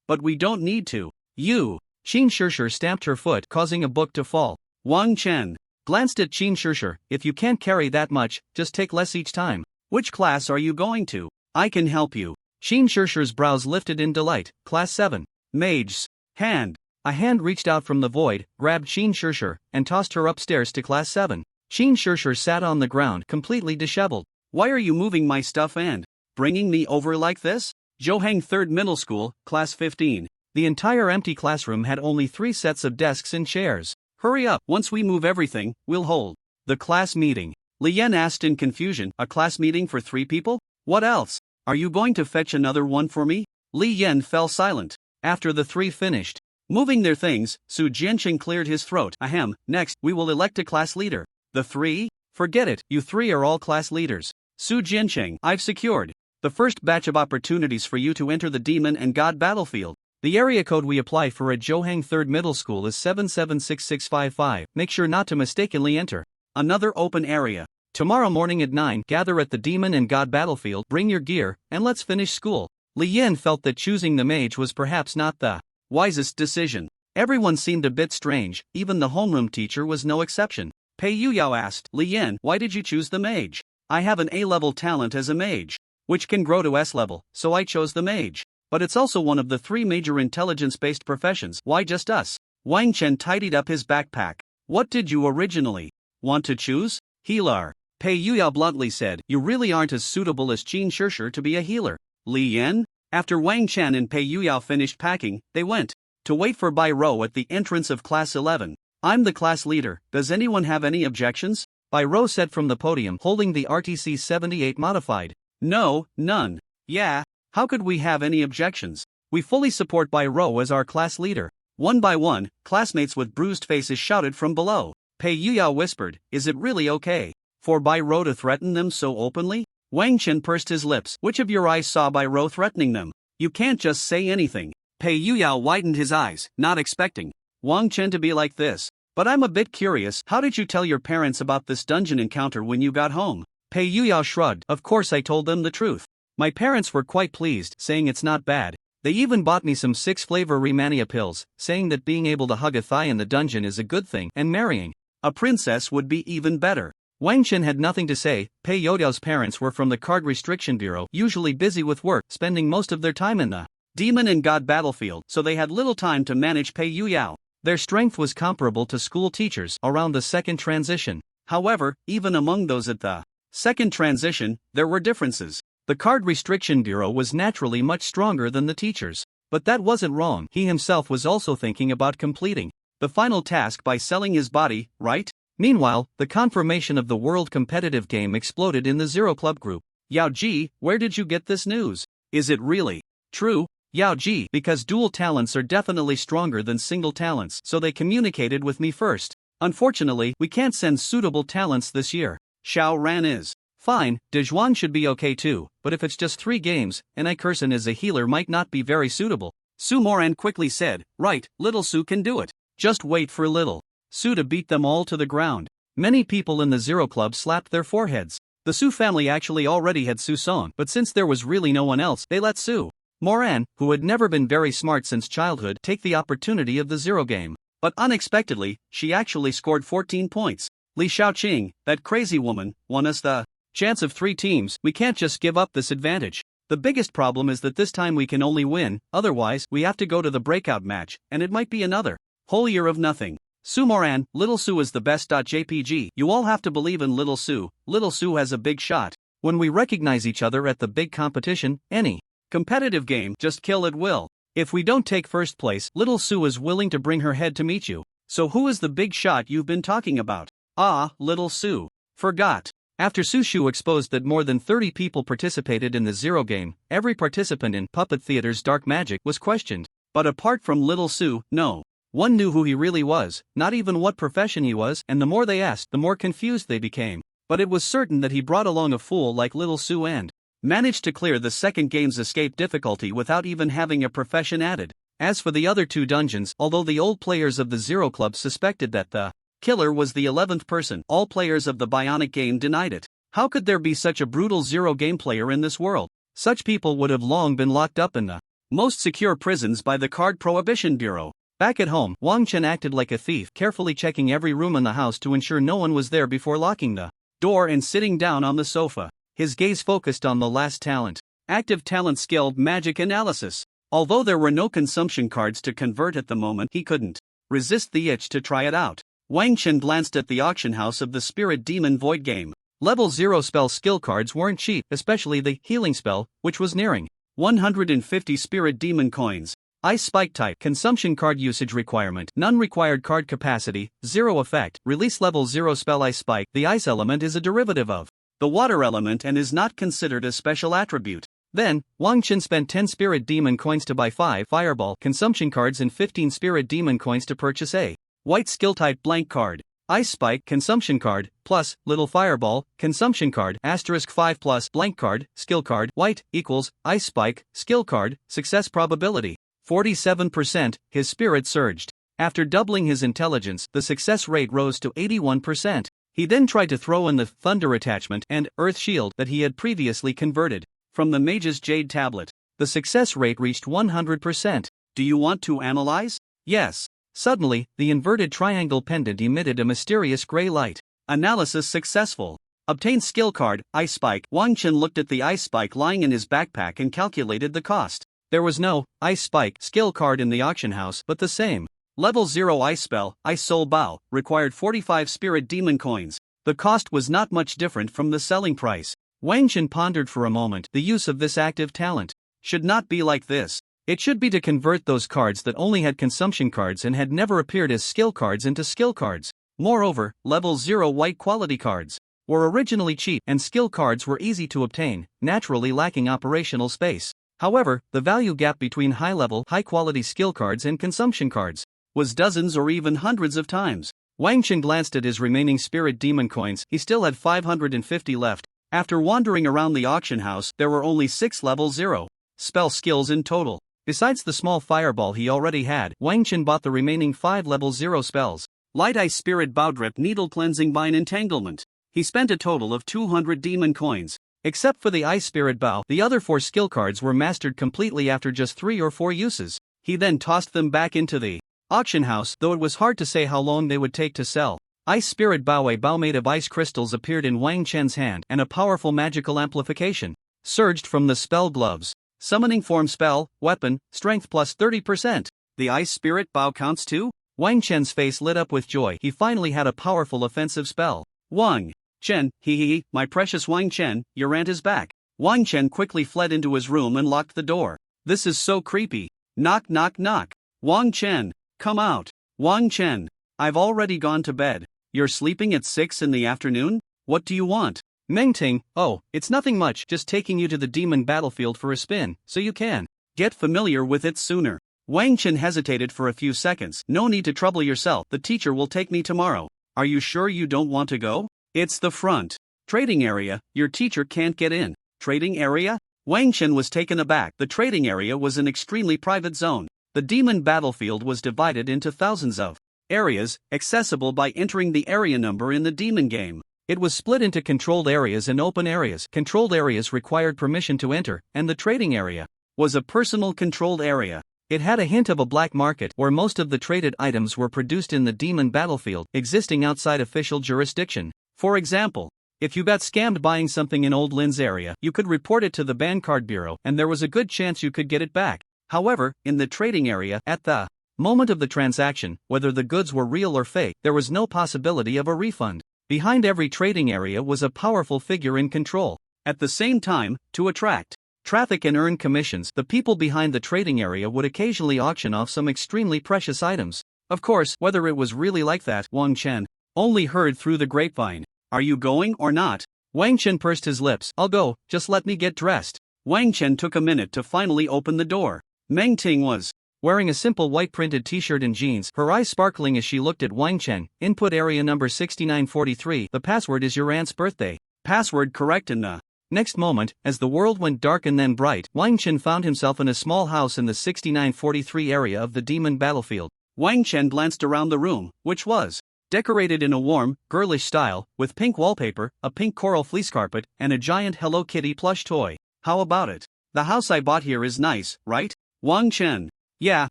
But we don't need to. You. Qin Shishir stamped her foot, causing a book to fall. Wang Chen glanced at Qin Shishir. If you can't carry that much, just take less each time. Which class are you going to? I can help you. Qin Shishir's brows lifted in delight. Class 7. Mage's hand. A hand reached out from the void, grabbed Qin Shishir, and tossed her upstairs to Class 7. Qin Shishir sat on the ground, completely disheveled. Why are you moving my stuff and bringing me over like this? Zhouhang 3rd Middle School, Class 15. The entire empty classroom had only 3 sets of desks and chairs. Hurry up, once we move everything, we'll hold the class meeting. Li Yan asked in confusion, a class meeting for 3 people? What else? Are you going to fetch another one for me? Li Yan fell silent. After the 3 finished moving their things, Su Jianqing cleared his throat. Ahem, next, we will elect a class leader. The 3? Forget it, you 3 are all class leaders. Su Jianqing, I've secured the first batch of opportunities for you to enter the Demon and God battlefield. The area code we apply for at Zhouhang 3rd Middle School is 776655. Make sure not to mistakenly enter another open area. Tomorrow morning at 9, gather at the Demon and God battlefield, bring your gear, and let's finish school. Li Yan felt that choosing the mage was perhaps not the wisest decision. Everyone seemed a bit strange, even the homeroom teacher was no exception. Pei Yuyao asked, Li Yan, why did you choose the mage? I have an A-level talent as a mage, which can grow to S-level, so I chose the mage. But it's also one of the 3 major intelligence-based professions. Why just us? Wang Chen tidied up his backpack. What did you originally want to choose? Healer. Pei Yuyao bluntly said, you really aren't as suitable as Qin Shishir to be a healer. Li Yan? After Wang Chen and Pei Yuyao finished packing, they went to wait for Bai Rou at the entrance of Class 11. I'm the class leader, does anyone have any objections? Bai Rou said from the podium, holding the RTC 78 modified. No, none. Yeah, how could we have any objections? We fully support Bai Rou as our class leader. One by one, classmates with bruised faces shouted from below. Pei Yuyao whispered, is it really okay for Bai Rou to threaten them so openly? Wang Chen pursed his lips. Which of your eyes saw Bai Rou threatening them? You can't just say anything. Pei Yuyao widened his eyes, not expecting Wang Chen to be like this. But I'm a bit curious, how did you tell your parents about this dungeon encounter when you got home? Pei Yuyao shrugged. Of course I told them the truth. My parents were quite pleased, saying it's not bad. They even bought me some 6-flavor Remania pills, saying that being able to hug a thigh in the dungeon is a good thing, and marrying a princess would be even better. Wang Chen had nothing to say. Pei Youdao's parents were from the Card Restriction Bureau, usually busy with work, spending most of their time in the Demon and God battlefield, so they had little time to manage Pei Yuyao. Their strength was comparable to school teachers around the second transition. However, even among those at the second transition, there were differences. The Card Restriction Bureau was naturally much stronger than the teachers. But that wasn't wrong. He himself was also thinking about completing the final task by selling his body, right? Meanwhile, the confirmation of the World Competitive Game exploded in the Zero Club group. Yao Ji, where did you get this news? Is it really true? Yao Ji, because dual talents are definitely stronger than single talents, so they communicated with me first. Unfortunately, we can't send suitable talents this year. Xiao Ran is fine, Dejuan should be okay too, but if it's just 3 games, and Ikerson as a healer might not be very suitable. Su Moran quickly said, right, little Su can do it. Just wait for little Su to beat them all to the ground. Many people in the Zero Club slapped their foreheads. The Su family actually already had Su Song, but since there was really no one else, they let Su Moran, who had never been very smart since childhood, take the opportunity of the Zero game. But unexpectedly, she actually scored 14 points. Li Xiaoqing, that crazy woman, won us the chance of 3 teams. We can't just give up this advantage. The biggest problem is that this time we can only win, otherwise we have to go to the breakout match, and it might be another whole year of nothing. Su Moran, Little Su is the best. JPG, you all have to believe in Little Su. Little Su has a big shot. When we recognize each other at the big competition, any competitive game, just kill at will. If we don't take first place, Little Su is willing to bring her head to meet you. So who is the big shot you've been talking about? Ah, Little Su. Forgot. After Su Shu exposed that more than 30 people participated in the Zero game, every participant in Puppet Theater's Dark Magic was questioned. But apart from Little Su, no one knew who he really was, not even what profession he was, and the more they asked, the more confused they became. But it was certain that he brought along a fool like Little Su and managed to clear the second game's escape difficulty without even having a profession added. As for the other 2 dungeons, although the old players of the Zero Club suspected that the killer was the 11th person, all players of the Bionic game denied it. How could there be such a brutal Zero game player in this world? Such people would have long been locked up in the most secure prisons by the Card Prohibition Bureau. Back at home, Wang Chen acted like a thief, carefully checking every room in the house to ensure no one was there before locking the door and sitting down on the sofa. His gaze focused on the last talent. Active talent skilled magic analysis. Although there were no consumption cards to convert at the moment, he couldn't resist the itch to try it out. Wang Chen glanced at the auction house of the Spirit Demon Void game. Level 0 spell skill cards weren't cheap, especially the healing spell, which was nearing 150 Spirit Demon coins. Ice Spike type, consumption card usage requirement, none required card capacity, 0 effect, release level 0 spell Ice Spike. The ice element is a derivative of the water element and is not considered a special attribute. Then, Wang Chen spent 10 Spirit Demon coins to buy 5 Fireball consumption cards and 15 Spirit Demon coins to purchase a white skill type blank card. Ice Spike consumption card, plus, little Fireball, consumption card, asterisk 5 plus, blank card, skill card, white, equals, Ice Spike, skill card, success probability, 47%, his spirit surged. After doubling his intelligence, the success rate rose to 81%. He then tried to throw in the Thunder attachment and Earth Shield that he had previously converted from the Mage's Jade tablet. The success rate reached 100%. Do you want to analyze? Yes. Suddenly, the inverted triangle pendant emitted a mysterious gray light. Analysis successful. Obtained skill card, Ice Spike. Wang Chen looked at the Ice Spike lying in his backpack and calculated the cost. There was no Ice Spike skill card in the auction house, but the same level 0 ice spell, Ice Soul Bow, required 45 Spirit Demon coins. The cost was not much different from the selling price. Wang Chen pondered for a moment. The use of this active talent should not be like this. It should be to convert those cards that only had consumption cards and had never appeared as skill cards into skill cards. Moreover, level 0 white quality cards were originally cheap and skill cards were easy to obtain, naturally lacking operational space. However, the value gap between high-level, high-quality skill cards and consumption cards was dozens or even hundreds of times. Wang Chen glanced at his remaining Spirit Demon coins. He still had 550 left. After wandering around the auction house, there were only 6 level 0 spell skills in total. Besides the small fireball he already had, Wang Chen bought the remaining 5 level 0 spells. Light Ice Spirit Bowdrip Needle Cleansing by an Entanglement. He spent a total of 200 demon coins. Except for the Ice Spirit Bow, the other 4 skill cards were mastered completely after just 3 or 4 uses. He then tossed them back into the auction house, though it was hard to say how long they would take to sell. Ice Spirit Bow, a bow made of ice crystals, appeared in Wang Chen's hand, and a powerful magical amplification surged from the spell gloves. Summoning form spell, weapon, strength plus 30%. The Ice Spirit Bow counts too? Wang Chen's face lit up with joy. He finally had a powerful offensive spell. Wang Chen, hee, my precious Wang Chen, your aunt is back. Wang Chen quickly fled into his room and locked the door. This is so creepy. Knock knock knock. Wang Chen, come out. Wang Chen, I've already gone to bed. You're sleeping at 6 in the afternoon? What do you want? Meng Ting, oh, it's nothing much, just taking you to the demon battlefield for a spin, so you can get familiar with it sooner. Wang Chen hesitated for a few seconds. No need to trouble yourself, the teacher will take me tomorrow. Are you sure you don't want to go? It's the front trading area, your teacher can't get in. Trading area? Wang Chen was taken aback. The trading area was an extremely private zone. The demon battlefield was divided into thousands of areas, accessible by entering the area number in the demon game. It was split into controlled areas and open areas. Controlled areas required permission to enter, and the trading area was a personal controlled area. It had a hint of a black market where most of the traded items were produced in the demon battlefield, existing outside official jurisdiction. For example, if you got scammed buying something in Old Lin's area, you could report it to the Ban Card Bureau and there was a good chance you could get it back. However, in the trading area, at the moment of the transaction, whether the goods were real or fake, there was no possibility of a refund. Behind every trading area was a powerful figure in control. At the same time, to attract traffic and earn commissions, the people behind the trading area would occasionally auction off some extremely precious items. Of course, whether it was really like that, Wang Chen only heard through the grapevine. Are you going or not? Wang Chen pursed his lips. I'll go, just let me get dressed. Wang Chen took a minute to finally open the door. Meng Ting was wearing a simple white printed t-shirt and jeans, her eyes sparkling as she looked at Wang Chen. Input area number 6943. The password is your aunt's birthday. Password correct. In the next moment, as the world went dark and then bright, Wang Chen found himself in a small house in the 6943 area of the demon battlefield. Wang Chen glanced around the room, which was decorated in a warm, girlish style, with pink wallpaper, a pink coral fleece carpet, and a giant Hello Kitty plush toy. How about it? The house I bought here is nice, right? Wang Chen. Yeah,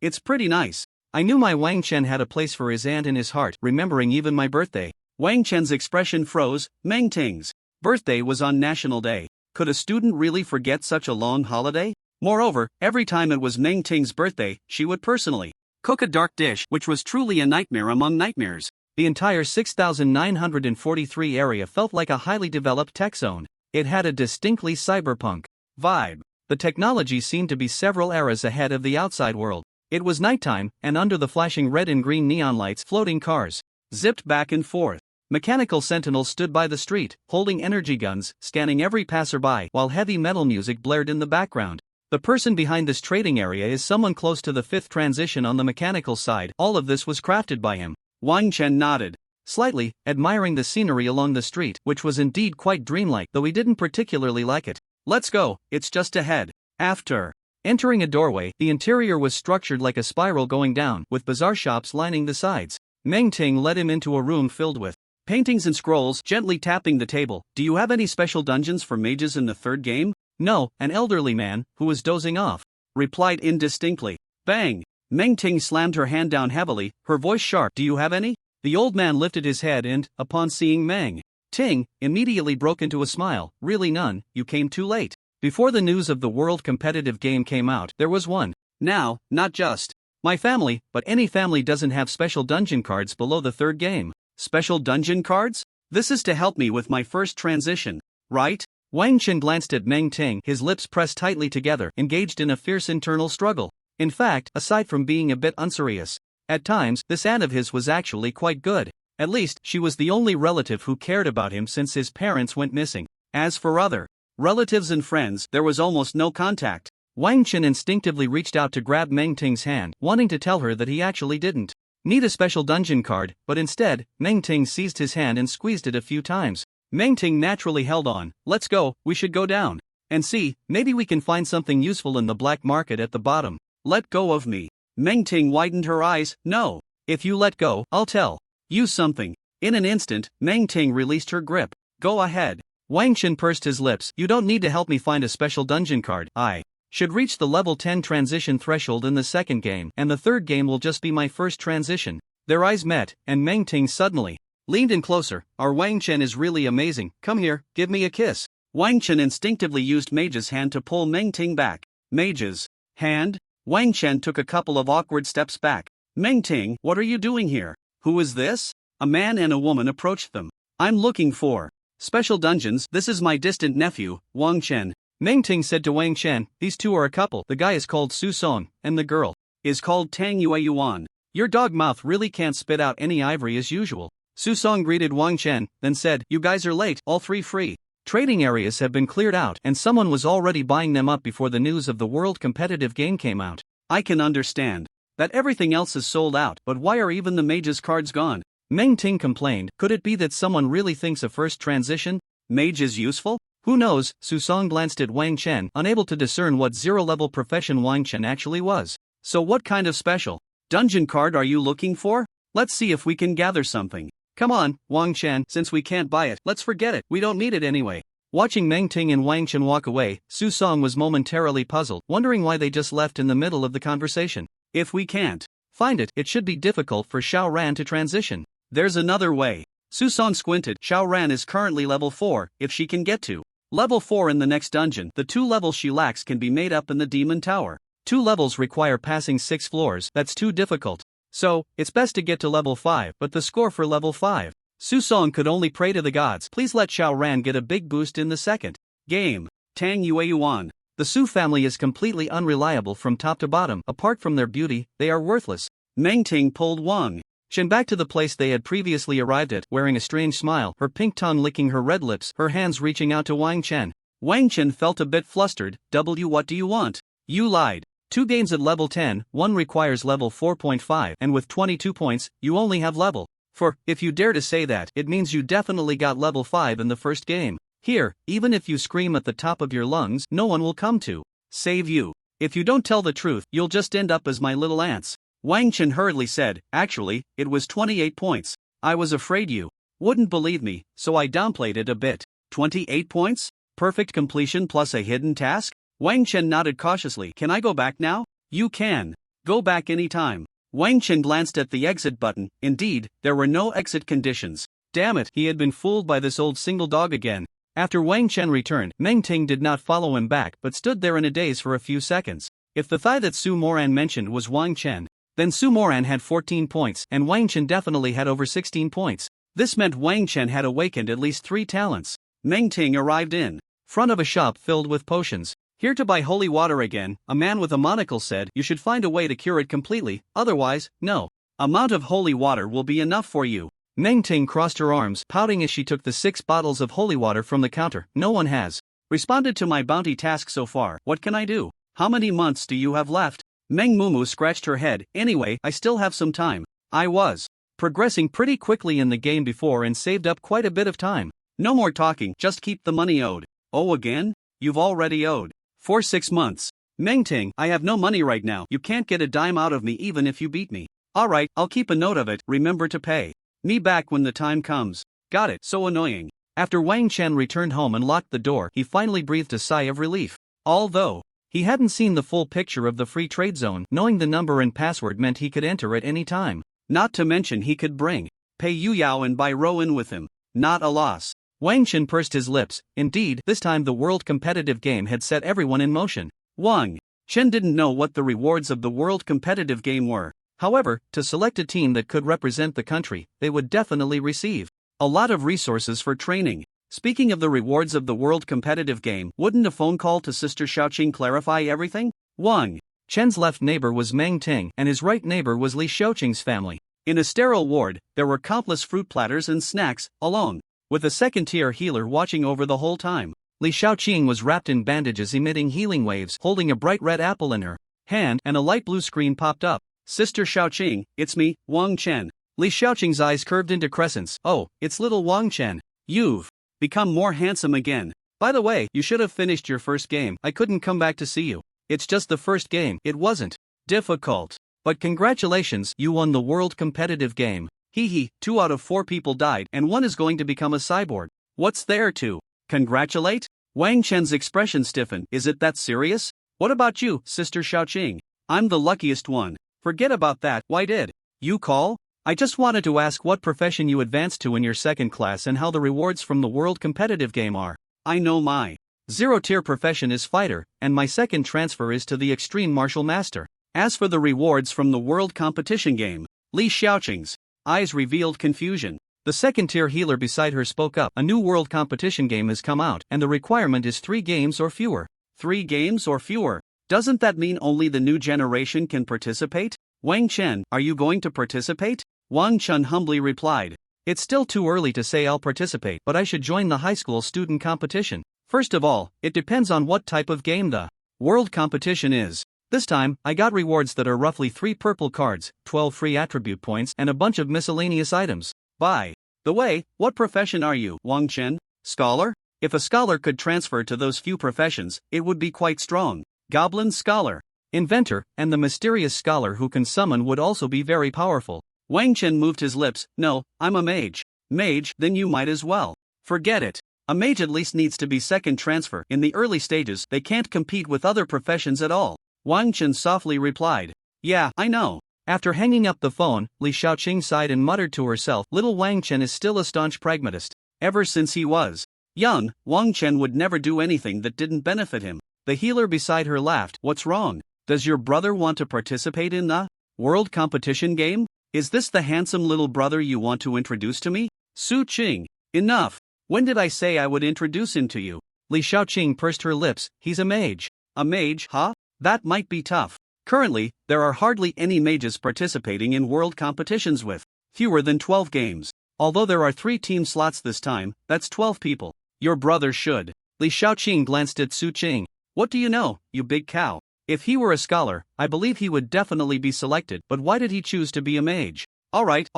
it's pretty nice. I knew my Wang Chen had a place for his aunt in his heart, remembering even my birthday. Wang Chen's expression froze. Meng Ting's birthday was on National Day. Could a student really forget such a long holiday? Moreover, every time it was Meng Ting's birthday, she would personally cook a dark dish, which was truly a nightmare among nightmares. The entire 6943 area felt like a highly developed tech zone. It had a distinctly cyberpunk vibe. The technology seemed to be several eras ahead of the outside world. It was nighttime, and under the flashing red and green neon lights, floating cars zipped back and forth. Mechanical sentinels stood by the street, holding energy guns, scanning every passerby, while heavy metal music blared in the background. The person behind this trading area is someone close to the 5th transition on the mechanical side. All of this was crafted by him. Wang Chen nodded slightly, admiring the scenery along the street, which was indeed quite dreamlike, though he didn't particularly like it. Let's go, it's just ahead. After entering a doorway, the interior was structured like a spiral going down, with bizarre shops lining the sides. Meng Ting led him into a room filled with paintings and scrolls, gently tapping the table. Do you have any special dungeons for mages in the 3rd game? No, an elderly man, who was dozing off, replied indistinctly. Bang! Meng Ting slammed her hand down heavily, her voice sharp. Do you have any? The old man lifted his head and, upon seeing Meng Ting, immediately broke into a smile. Really none, you came too late. Before the news of the world competitive game came out, there was one. Now, not just my family, but any family doesn't have special dungeon cards below the 3rd game. Special dungeon cards? This is to help me with my first transition, right? Wang Chen glanced at Meng Ting, his lips pressed tightly together, engaged in a fierce internal struggle. In fact, aside from being a bit unserious, at times, this aunt of his was actually quite good. At least, she was the only relative who cared about him since his parents went missing. As for other relatives and friends, there was almost no contact. Wang Chen instinctively reached out to grab Meng Ting's hand, wanting to tell her that he actually didn't need a special dungeon card, but instead, Meng Ting seized his hand and squeezed it a few times. Meng Ting naturally held on. Let's go, we should go down and see, maybe we can find something useful in the black market at the bottom. Let go of me. Meng Ting widened her eyes. No. If you let go, I'll tell you something. In an instant, Meng Ting released her grip. Go ahead. Wang Chen pursed his lips. You don't need to help me find a special dungeon card. I should reach the level 10 transition threshold in the 2nd game, and the 3rd game will just be my first transition. Their eyes met, and Meng Ting suddenly leaned in closer. Our Wang Chen is really amazing. Come here, give me a kiss. Wang Chen instinctively used Mage's hand to pull Meng Ting back. Mage's hand? Wang Chen took a couple of awkward steps back. Meng Ting, what are you doing here? Who is this? A man and a woman approached them. I'm looking for special dungeons. This is my distant nephew, Wang Chen. Meng Ting said to Wang Chen, these two are a couple. The guy is called Su Song, and the girl is called Tang Yue Yuan. Your dog mouth really can't spit out any ivory as usual. Su Song greeted Wang Chen, then said, you guys are late, all 3 free trading areas have been cleared out, and someone was already buying them up before the news of the world competitive game came out. I can understand that everything else is sold out, but why are even the mage's cards gone? Meng Ting complained. Could it be that someone really thinks a first transition mage is useful? Who knows? Su Song glanced at Wang Chen, unable to discern what 0-level profession Wang Chen actually was. So what kind of special dungeon card are you looking for? Let's see if we can gather something. Come on, Wang Chen, since we can't buy it, let's forget it, we don't need it anyway. Watching Meng Ting and Wang Chen walk away, Su Song was momentarily puzzled, wondering why they just left in the middle of the conversation. If we can't find it, it should be difficult for Xiao Ran to transition. There's another way. Su Song squinted. Xiao Ran is currently level 4, if she can get to level 4 in the next dungeon. The 2 levels she lacks can be made up in the Demon Tower. 2 levels require passing 6 floors, that's too difficult. So, it's best to get to level 5, but the score for level 5. Su Song could only pray to the gods, please let Xiao Ran get a big boost in the 2nd game. Tang Yue Yuan. The Su family is completely unreliable from top to bottom. Apart from their beauty, they are worthless. Meng Ting pulled Wang Chen back to the place they had previously arrived at, wearing a strange smile, her pink tongue licking her red lips, her hands reaching out to Wang Chen. Wang Chen felt a bit flustered. What do you want? You lied. 2 games at level 10, one requires level 4.5, and with 22 points, you only have level 4. If you dare to say that, it means you definitely got level 5 in the first game. Here, even if you scream at the top of your lungs, no one will come to save you. If you don't tell the truth, you'll just end up as my little ants. Wang Chen hurriedly said, actually, it was 28 points. I was afraid you wouldn't believe me, so I downplayed it a bit. 28 points? Perfect completion plus a hidden task? Wang Chen nodded cautiously. Can I go back now? You can go back anytime. Wang Chen glanced at the exit button. Indeed, there were no exit conditions. Damn it, he had been fooled by this old single dog again. After Wang Chen returned, Meng Ting did not follow him back but stood there in a daze for a few seconds. If the thigh that Su Moran mentioned was Wang Chen, then Su Moran had 14 points and Wang Chen definitely had over 16 points. This meant Wang Chen had awakened at least 3 talents. Meng Ting arrived in front of a shop filled with potions. Here to buy holy water again, a man with a monocle said. You should find a way to cure it completely, otherwise, no amount of holy water will be enough for you. Meng Ting crossed her arms, pouting as she took the 6 bottles of holy water from the counter. No one has responded to my bounty task so far. What can I do? How many months do you have left? Meng Mumu scratched her head. Anyway, I still have some time. I was progressing pretty quickly in the game before and saved up quite a bit of time. No more talking, just keep the money owed. Oh, again? You've already owed for 6 months. Meng Ting, I have no money right now. You can't get a dime out of me even if you beat me. Alright, I'll keep a note of it. Remember to pay me back when the time comes. Got it. So annoying. After Wang Chen returned home and locked the door, he finally breathed a sigh of relief. Although he hadn't seen the full picture of the free trade zone, knowing the number and password meant he could enter at any time. Not to mention he could bring Pei Yuyao and Bai Rowan with him. Not a loss. Wang Chen pursed his lips. Indeed, this time the world competitive game had set everyone in motion. Wang Chen didn't know what the rewards of the world competitive game were. However, to select a team that could represent the country, they would definitely receive a lot of resources for training. Speaking of the rewards of the world competitive game, wouldn't a phone call to Sister Xiaoqing clarify everything? Wang Chen's left neighbor was Meng Ting, and his right neighbor was Li Xiaoqing's family. In a sterile ward, there were countless fruit platters and snacks, alone with a second-tier healer watching over the whole time. Li Xiaoqing was wrapped in bandages emitting healing waves, holding a bright red apple in her hand, and a light blue screen popped up. Sister Xiaoqing, it's me, Wang Chen. Li Xiaoqing's eyes curved into crescents. Oh, it's little Wang Chen. You've become more handsome again. By the way, you should have finished your first game. I couldn't come back to see you. It's just the first game. It wasn't difficult. But congratulations, you won the world competitive game. Hee hee, 2 out of 4 people died and 1 is going to become a cyborg. What's there to congratulate? Wang Chen's expression stiffened. Is it that serious? What about you, Sister Xiaoqing? I'm the luckiest one. Forget about that. Why did you call? I just wanted to ask what profession you advanced to in your second class and how the rewards from the world competitive game are. I know my 0-tier profession is fighter, and my second transfer is to the extreme martial master. As for the rewards from the world competition game, Li Xiaoqing's eyes revealed confusion. The second-tier healer beside her spoke up. A new world competition game has come out, and the requirement is 3 games or fewer. 3 games or fewer? Doesn't that mean only the new generation can participate? Wang Chen, are you going to participate? Wang Chen humbly replied. It's still too early to say I'll participate, but I should join the high school student competition. First of all, it depends on what type of game the world competition is. This time, I got rewards that are roughly 3 purple cards, 12 free attribute points, and a bunch of miscellaneous items. By the way, what profession are you, Wang Chen? Scholar? If a scholar could transfer to those few professions, it would be quite strong. Goblin scholar, inventor, and the mysterious scholar who can summon would also be very powerful. Wang Chen moved his lips. No, I'm a mage. Mage? Then you might as well forget it. A mage at least needs to be second transfer. In the early stages, they can't compete with other professions at all. Wang Chen softly replied. Yeah, I know. After hanging up the phone, Li Xiaoqing sighed and muttered to herself. Little Wang Chen is still a staunch pragmatist. Ever since he was young, Wang Chen would never do anything that didn't benefit him. The healer beside her laughed. What's wrong? Does your brother want to participate in the world competition game? Is this the handsome little brother you want to introduce to me? Su Qing. Enough. When did I say I would introduce him to you? Li Xiaoqing pursed her lips. He's a mage. A mage, huh? That might be tough. Currently, there are hardly any mages participating in world competitions with fewer than 12 games. Although there are 3 team slots this time, that's 12 people. Your brother should. Li Xiaoqing glanced at Su Qing. What do you know, you big cow? If he were a scholar, I believe he would definitely be selected, but why did he choose to be a mage? Alright.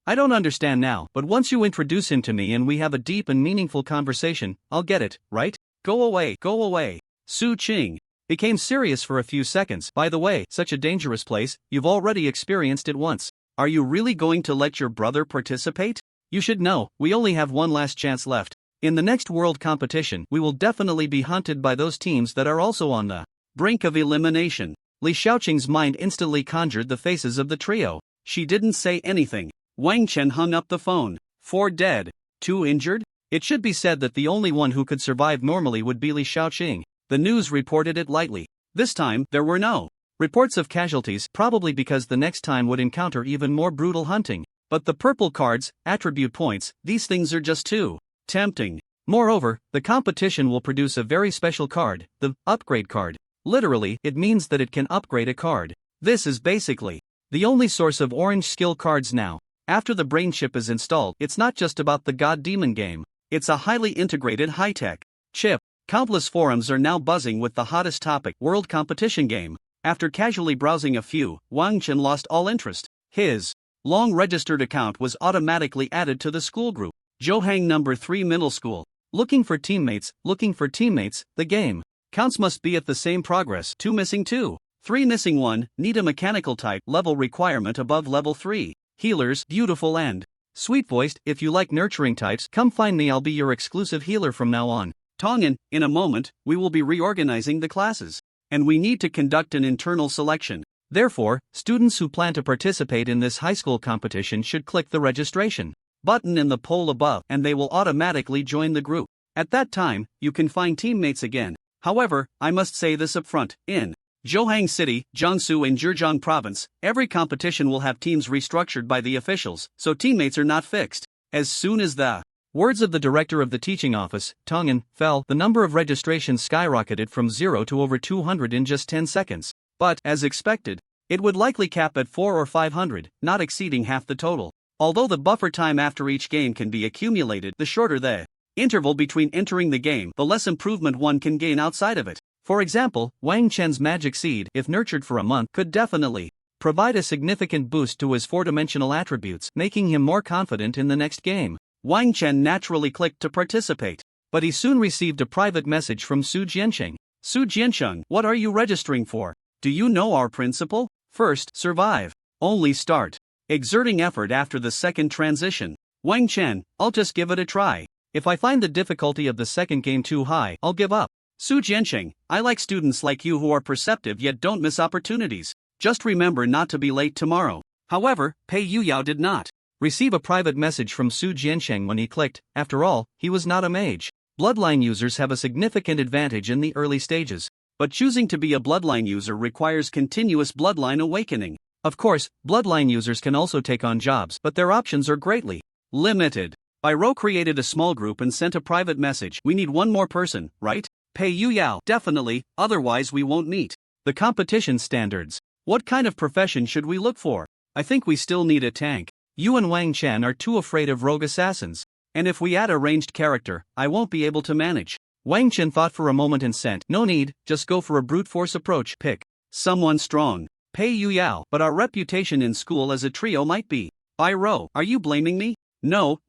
I don't understand now, but once you introduce him to me and we have a deep and meaningful conversation, I'll get it, right? Go away. Su Qing became serious for a few seconds. By the way, such a dangerous place, you've already experienced it once. Are you really going to let your brother participate? You should know, we only have one last chance left. In the next world competition, we will definitely be hunted by those teams that are also on the brink of elimination. Li Xiaoqing's mind instantly conjured the faces of the trio. She didn't say anything. Wang Chen hung up the phone. 4 dead. 2 injured? It should be said that the only one who could survive normally would be Li Xiaoqing. The news reported it lightly. This time, there were no reports of casualties, probably because the next time would encounter even more brutal hunting. But the purple cards, attribute points, these things are just too tempting. Moreover, the competition will produce a very special card, the upgrade card. Literally, it means that it can upgrade a card. This is basically the only source of orange skill cards now. After the brain chip is installed, it's not just about the God Demon game. It's a highly integrated high-tech chip. Countless forums are now buzzing with the hottest topic, world competition game. After casually browsing a few, Wang Chen lost all interest. His long-registered account was automatically added to the school group. Zhouhang number 3 middle school. Looking for teammates, the game. Counts must be at the same progress. 2 missing 2. 3 missing 1, need a mechanical type, level requirement above level 3. Healers, beautiful and sweet-voiced, if you like nurturing types, come find me, I'll be your exclusive healer from now on. Tongan, in a moment, we will be reorganizing the classes. And we need to conduct an internal selection. Therefore, students who plan to participate in this high school competition should click the registration button in the poll above and they will automatically join the group. At that time, you can find teammates again. However, I must say this upfront, in Zhouhang City, Jiangsu and Zhejiang Province, every competition will have teams restructured by the officials, so teammates are not fixed. As soon as the words of the director of the teaching office, Tongan, fell, the number of registrations skyrocketed from 0 to over 200 in just 10 seconds. But, as expected, it would likely cap at 400 or 500, not exceeding half the total. Although the buffer time after each game can be accumulated, the shorter the interval between entering the game, the less improvement one can gain outside of it. For example, Wang Chen's magic seed, if nurtured for a month, could definitely provide a significant boost to his 4-dimensional attributes, making him more confident in the next game. Wang Chen naturally clicked to participate, but he soon received a private message from Su Jiansheng. Su Jiansheng, what are you registering for? Do you know our principle? First, survive. Only start exerting effort after the second transition. Wang Chen, I'll just give it a try. If I find the difficulty of the second game too high, I'll give up. Su Jiansheng, I like students like you who are perceptive yet don't miss opportunities. Just remember not to be late tomorrow. However, Pei Yuyao did not receive a private message from Su Jiansheng when he clicked. After all, he was not a mage. Bloodline users have a significant advantage in the early stages, but choosing to be a bloodline user requires continuous bloodline awakening. Of course, bloodline users can also take on jobs, but their options are greatly limited. Byro created a small group and sent a private message. We need one more person, right? Pei Yuyao, definitely, otherwise we won't meet the competition standards. What kind of profession should we look for? I think we still need a tank. You and Wang Chen are too afraid of rogue assassins. And if we add a ranged character, I won't be able to manage. Wang Chen thought for a moment and sent, no need, just go for a brute force approach. Pick someone strong. Pei Yuyao, but our reputation in school as a trio might be. Byro, are you blaming me? No.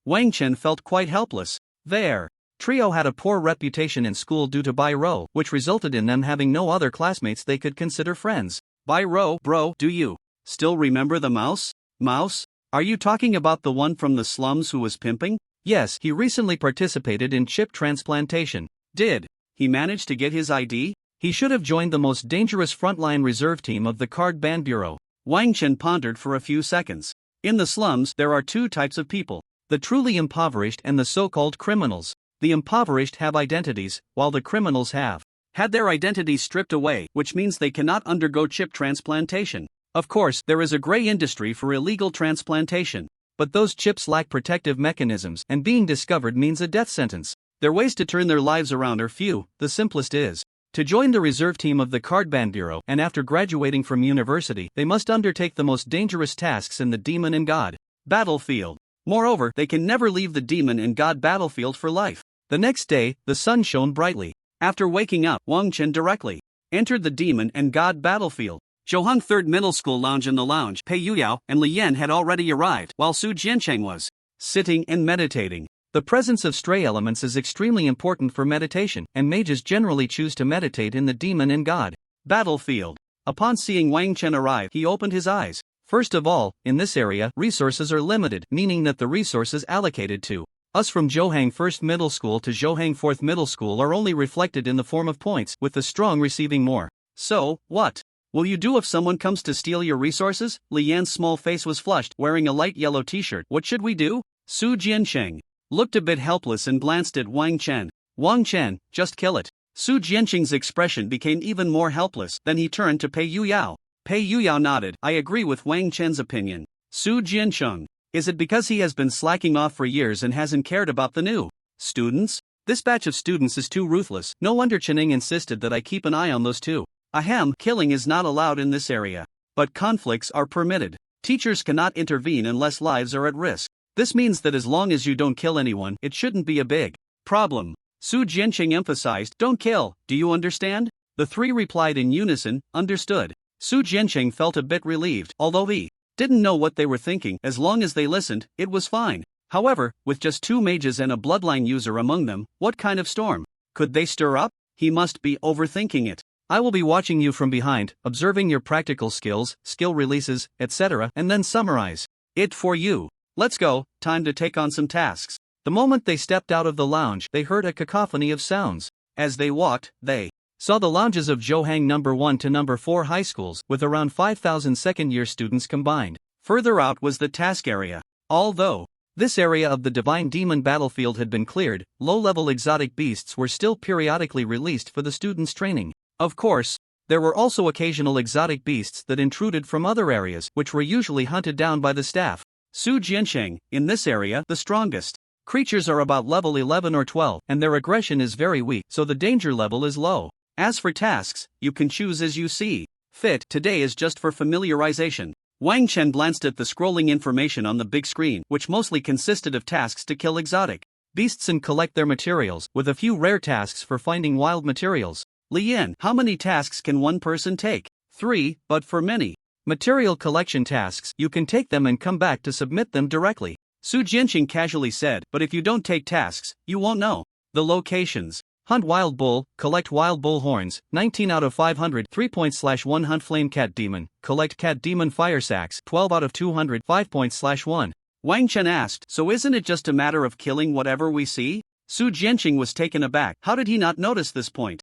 Wang Chen felt quite helpless. Their trio had a poor reputation in school due to Byro, which resulted in them having no other classmates they could consider friends. Byro, bro, do you still remember the mouse? Mouse? Are you talking about the one from the slums who was pimping? Yes, he recently participated in chip transplantation. Did he manage to get his ID? He should have joined the most dangerous frontline reserve team of the Card Ban Bureau. Wang Chen pondered for a few seconds. In the slums, there are 2 types of people: the truly impoverished and the so-called criminals. The impoverished have identities, while the criminals have had their identities stripped away, which means they cannot undergo chip transplantation. Of course, there is a gray industry for illegal transplantation, but those chips lack protective mechanisms, and being discovered means a death sentence. Their ways to turn their lives around are few. The simplest is to join the reserve team of the Card Ban Bureau, and after graduating from university, they must undertake the most dangerous tasks in the Demon and God battlefield. Moreover, they can never leave the Demon and God battlefield for life. The next day, the sun shone brightly. After waking up, Wang Chen directly entered the Demon and God battlefield. Zhouhang 3rd Middle School lounge. In the lounge, Pei Yuyao and Li Yan had already arrived, while Su Jiansheng was sitting and meditating. The presence of stray elements is extremely important for meditation, and mages generally choose to meditate in the Demon and God battlefield. Upon seeing Wang Chen arrive, he opened his eyes. First of all, in this area, resources are limited, meaning that the resources allocated to us from Zhouhang 1st Middle School to Zhouhang 4th Middle School are only reflected in the form of points, with the strong receiving more. So, what will you do if someone comes to steal your resources? Li Yan's small face was flushed, wearing a light yellow t-shirt. What should we do? Su Jiansheng looked a bit helpless and glanced at Wang Chen. Wang Chen, just kill it. Su Jiansheng's expression became even more helpless. Then he turned to Pei Yuyao. Pei Yuyao nodded. I agree with Wang Chen's opinion. Su Jiansheng, is it because he has been slacking off for years and hasn't cared about the new Students? This batch of students is too ruthless. No wonder Channing insisted that I keep an eye on those two. Ahem, killing is not allowed in this area. But conflicts are permitted. Teachers cannot intervene unless lives are at risk. This means that as long as you don't kill anyone, it shouldn't be a big problem. Su Jianqing emphasized, don't kill, do you understand? The three replied in unison, understood. Su Jianqing felt a bit relieved, although he didn't know what they were thinking. As long as they listened, it was fine. However, with just 2 mages and a bloodline user among them, what kind of storm could they stir up? He must be overthinking it. I will be watching you from behind, observing your practical skills, skill releases, etc., and then summarize it for you. Let's go, time to take on some tasks. The moment they stepped out of the lounge, they heard a cacophony of sounds. As they walked, they saw the lounges of Zhouhang No. 1 to No. 4 high schools, with around 5,000 second-year students combined. Further out was the task area. Although this area of the Divine Demon battlefield had been cleared, low-level exotic beasts were still periodically released for the students' training. Of course, there were also occasional exotic beasts that intruded from other areas, which were usually hunted down by the staff. Su Jianqing, in this area, the strongest creatures are about level 11 or 12, and their aggression is very weak, so the danger level is low. As for tasks, you can choose as you see fit. Today is just for familiarization. Wang Chen glanced at the scrolling information on the big screen, which mostly consisted of tasks to kill exotic beasts and collect their materials, with a few rare tasks for finding wild materials. Li Yin, how many tasks can one person take? 3, but for many material collection tasks, you can take them and come back to submit them directly. Su Jianqing casually said, but if you don't take tasks, you won't know the locations. Hunt wild bull, collect wild bull horns, 19 out of 500, 3 points/1. Hunt flame cat demon, collect cat demon fire sacks, 12 out of 200, 5 points/1. Wang Chen asked, so isn't it just a matter of killing whatever we see? Su Jianqing was taken aback. How did he not notice this point?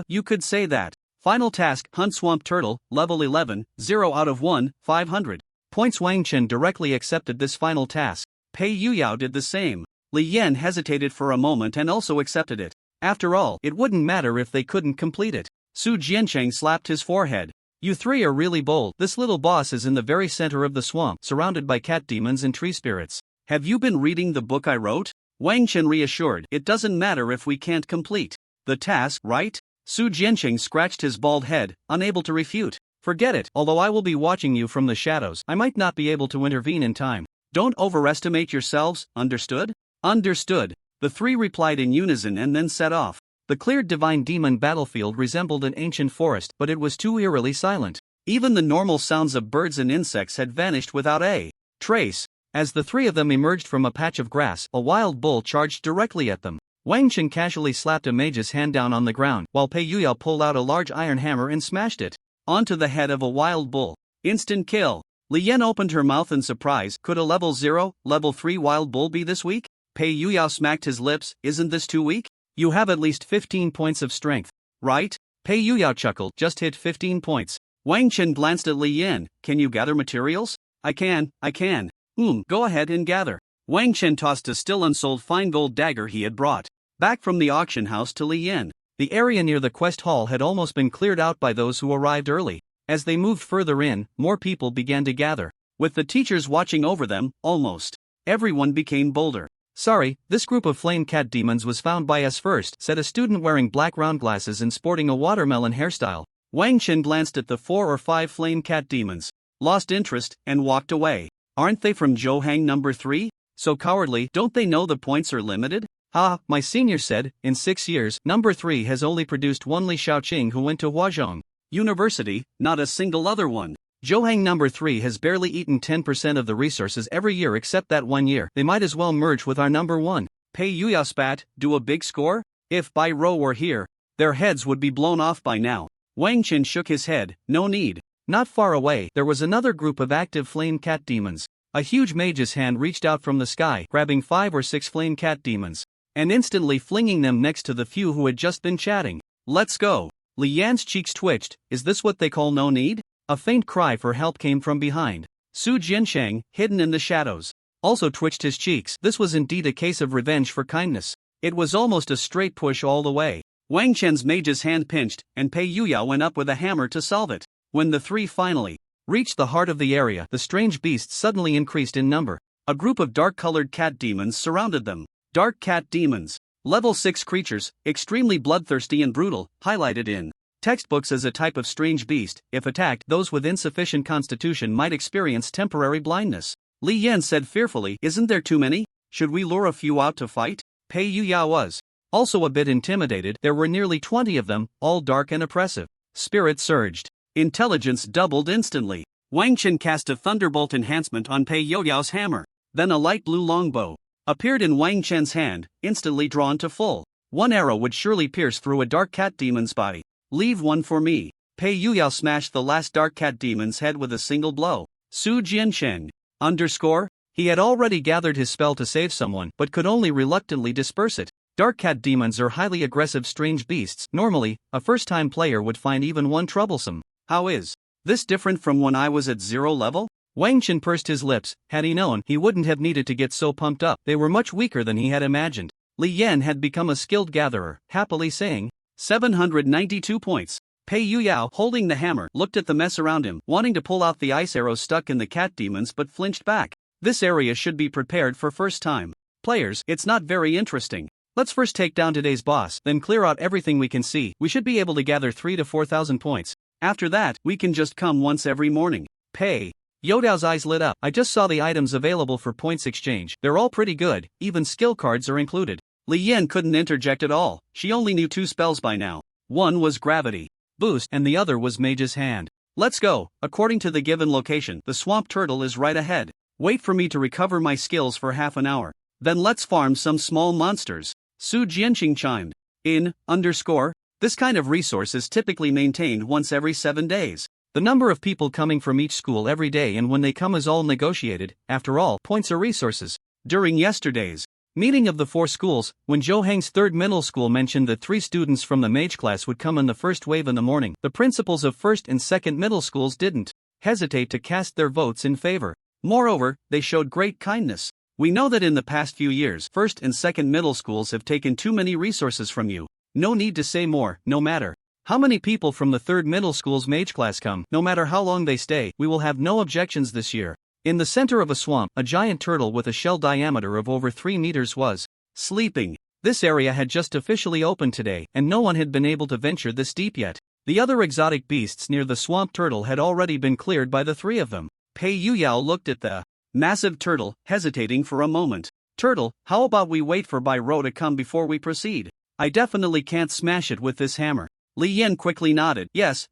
You could say that. Final task, hunt swamp turtle, level 11, 0 out of 1, 500 points. Wang Chen directly accepted this final task. Pei Yuyao did the same. Li Yan hesitated for a moment and also accepted it. After all, it wouldn't matter if they couldn't complete it. Su Jianqing slapped his forehead. You three are really bold. This little boss is in the very center of the swamp, surrounded by cat demons and tree spirits. Have you been reading the book I wrote? Wang Chen reassured. It doesn't matter if we can't complete the task, right? Su Jianqing scratched his bald head, unable to refute. Forget it. Although I will be watching you from the shadows, I might not be able to intervene in time. Don't overestimate yourselves, understood? Understood. The three replied in unison and then set off. The cleared Divine Demon battlefield resembled an ancient forest, but it was too eerily silent. Even the normal sounds of birds and insects had vanished without a trace. As the three of them emerged from a patch of grass, a wild bull charged directly at them. Wang Chen casually slapped a mage's hand down on the ground, while Pei Yuyao pulled out a large iron hammer and smashed it onto the head of a wild bull. Instant kill. Li Yan opened her mouth in surprise. Could a level 0, level 3 wild bull be this weak? Pei Yuyao smacked his lips. Isn't this too weak? You have at least 15 points of strength, right? Pei Yuyao chuckled. Just hit 15 points. Wang Chen glanced at Li Yan. Can you gather materials? I can. Go ahead and gather. Wang Chen tossed a still unsold fine gold dagger he had brought back from the auction house to Li Yan. The area near the quest hall had almost been cleared out by those who arrived early. As they moved further in, more people began to gather. With the teachers watching over them, almost everyone became bolder. Sorry, this group of flame cat demons was found by us first, said a student wearing black round glasses and sporting a watermelon hairstyle. Wang Chen glanced at the 4 or 5 flame cat demons, lost interest, and walked away. Aren't they from Zhouhang No. 3? So cowardly, don't they know the points are limited? My senior said, in 6 years, No. 3 has only produced one Li Shaoqing who went to Huazhong University, not a single other one. Zhouhang No. 3 has barely eaten 10% of the resources every year except that 1 year. They might as well merge with our No. 1. Pei Yuyao spat, do a big score? If Bai Rou were here, their heads would be blown off by now. Wang Chen shook his head, no need. Not far away, there was another group of active flame cat demons. A huge mage's hand reached out from the sky, grabbing 5 or 6 flame cat demons, and instantly flinging them next to the few who had just been chatting. Let's go. Li Yan's cheeks twitched. Is this what they call no need? A faint cry for help came from behind. Su Jiansheng, hidden in the shadows, also twitched his cheeks. This was indeed a case of revenge for kindness. It was almost a straight push all the way. Wang Chen's mage's hand pinched, and Pei Yuyao went up with a hammer to solve it. When the three finally reached the heart of the area, the strange beasts suddenly increased in number. A group of dark-colored cat demons surrounded them. Dark Cat Demons. Level 6 creatures, extremely bloodthirsty and brutal, highlighted in textbooks as a type of strange beast. If attacked, those with insufficient constitution might experience temporary blindness. Li Yan said fearfully, "Isn't there too many? Should we lure a few out to fight?" Pei Yuya was also a bit intimidated. There were nearly 20 of them, all dark and oppressive. Spirit surged. Intelligence doubled instantly. Wang Chen cast a thunderbolt enhancement on Pei Yuya's hammer. Then a light blue longbow appeared in Wang Chen's hand, instantly drawn to full. One arrow would surely pierce through a dark cat demon's body. "Leave one for me." Pei Yuya smashed the last dark cat demon's head with a single blow. Su Jiansheng. Underscore? He had already gathered his spell to save someone, but could only reluctantly disperse it. Dark cat demons are highly aggressive strange beasts. Normally, a first-time player would find even one troublesome. How is this different from when I was at 0 level? Wang Chen pursed his lips. Had he known, he wouldn't have needed to get so pumped up. They were much weaker than he had imagined. Li Yan had become a skilled gatherer, happily saying, 792 points. Pei Yuyao, holding the hammer, looked at the mess around him, wanting to pull out the ice arrows stuck in the cat demons but flinched back. This area should be prepared for first-time players. It's not very interesting. Let's first take down today's boss, then clear out everything we can see. We should be able to gather 3,000 to 4,000 points. After that, we can just come once every morning. Pei Yodao's eyes lit up. I just saw the items available for points exchange. They're all pretty good, even skill cards are included. Li Yan couldn't interject at all. She only knew 2 spells by now. One was Gravity Boost and the other was Mage's Hand. Let's go. According to the given location, the swamp turtle is right ahead. Wait for me to recover my skills for half an hour. Then let's farm some small monsters. Su Jianqing chimed in. Underscore. This kind of resource is typically maintained once every 7 days. The number of people coming from each school every day and when they come is all negotiated. After all, points are resources. During yesterday's meeting of the 4 schools, when Zhou Heng's 3rd middle school mentioned that 3 students from the mage class would come in the first wave in the morning, the principals of 1st and 2nd middle schools didn't hesitate to cast their votes in favor. Moreover, they showed great kindness. We know that in the past few years, 1st and 2nd middle schools have taken too many resources from you. No need to say more. No matter how many people from the 3rd middle school's mage class come, no matter how long they stay, we will have no objections this year. In the center of a swamp, a giant turtle with a shell diameter of over 3 meters was sleeping. This area had just officially opened today, and no one had been able to venture this deep yet. The other exotic beasts near the swamp turtle had already been cleared by the 3 of them. Pei Yuyao looked at the massive turtle, hesitating for a moment. "Turtle, how about we wait for Bai Rou to come before we proceed? I definitely can't smash it with this hammer." Li Yan quickly nodded. Yes,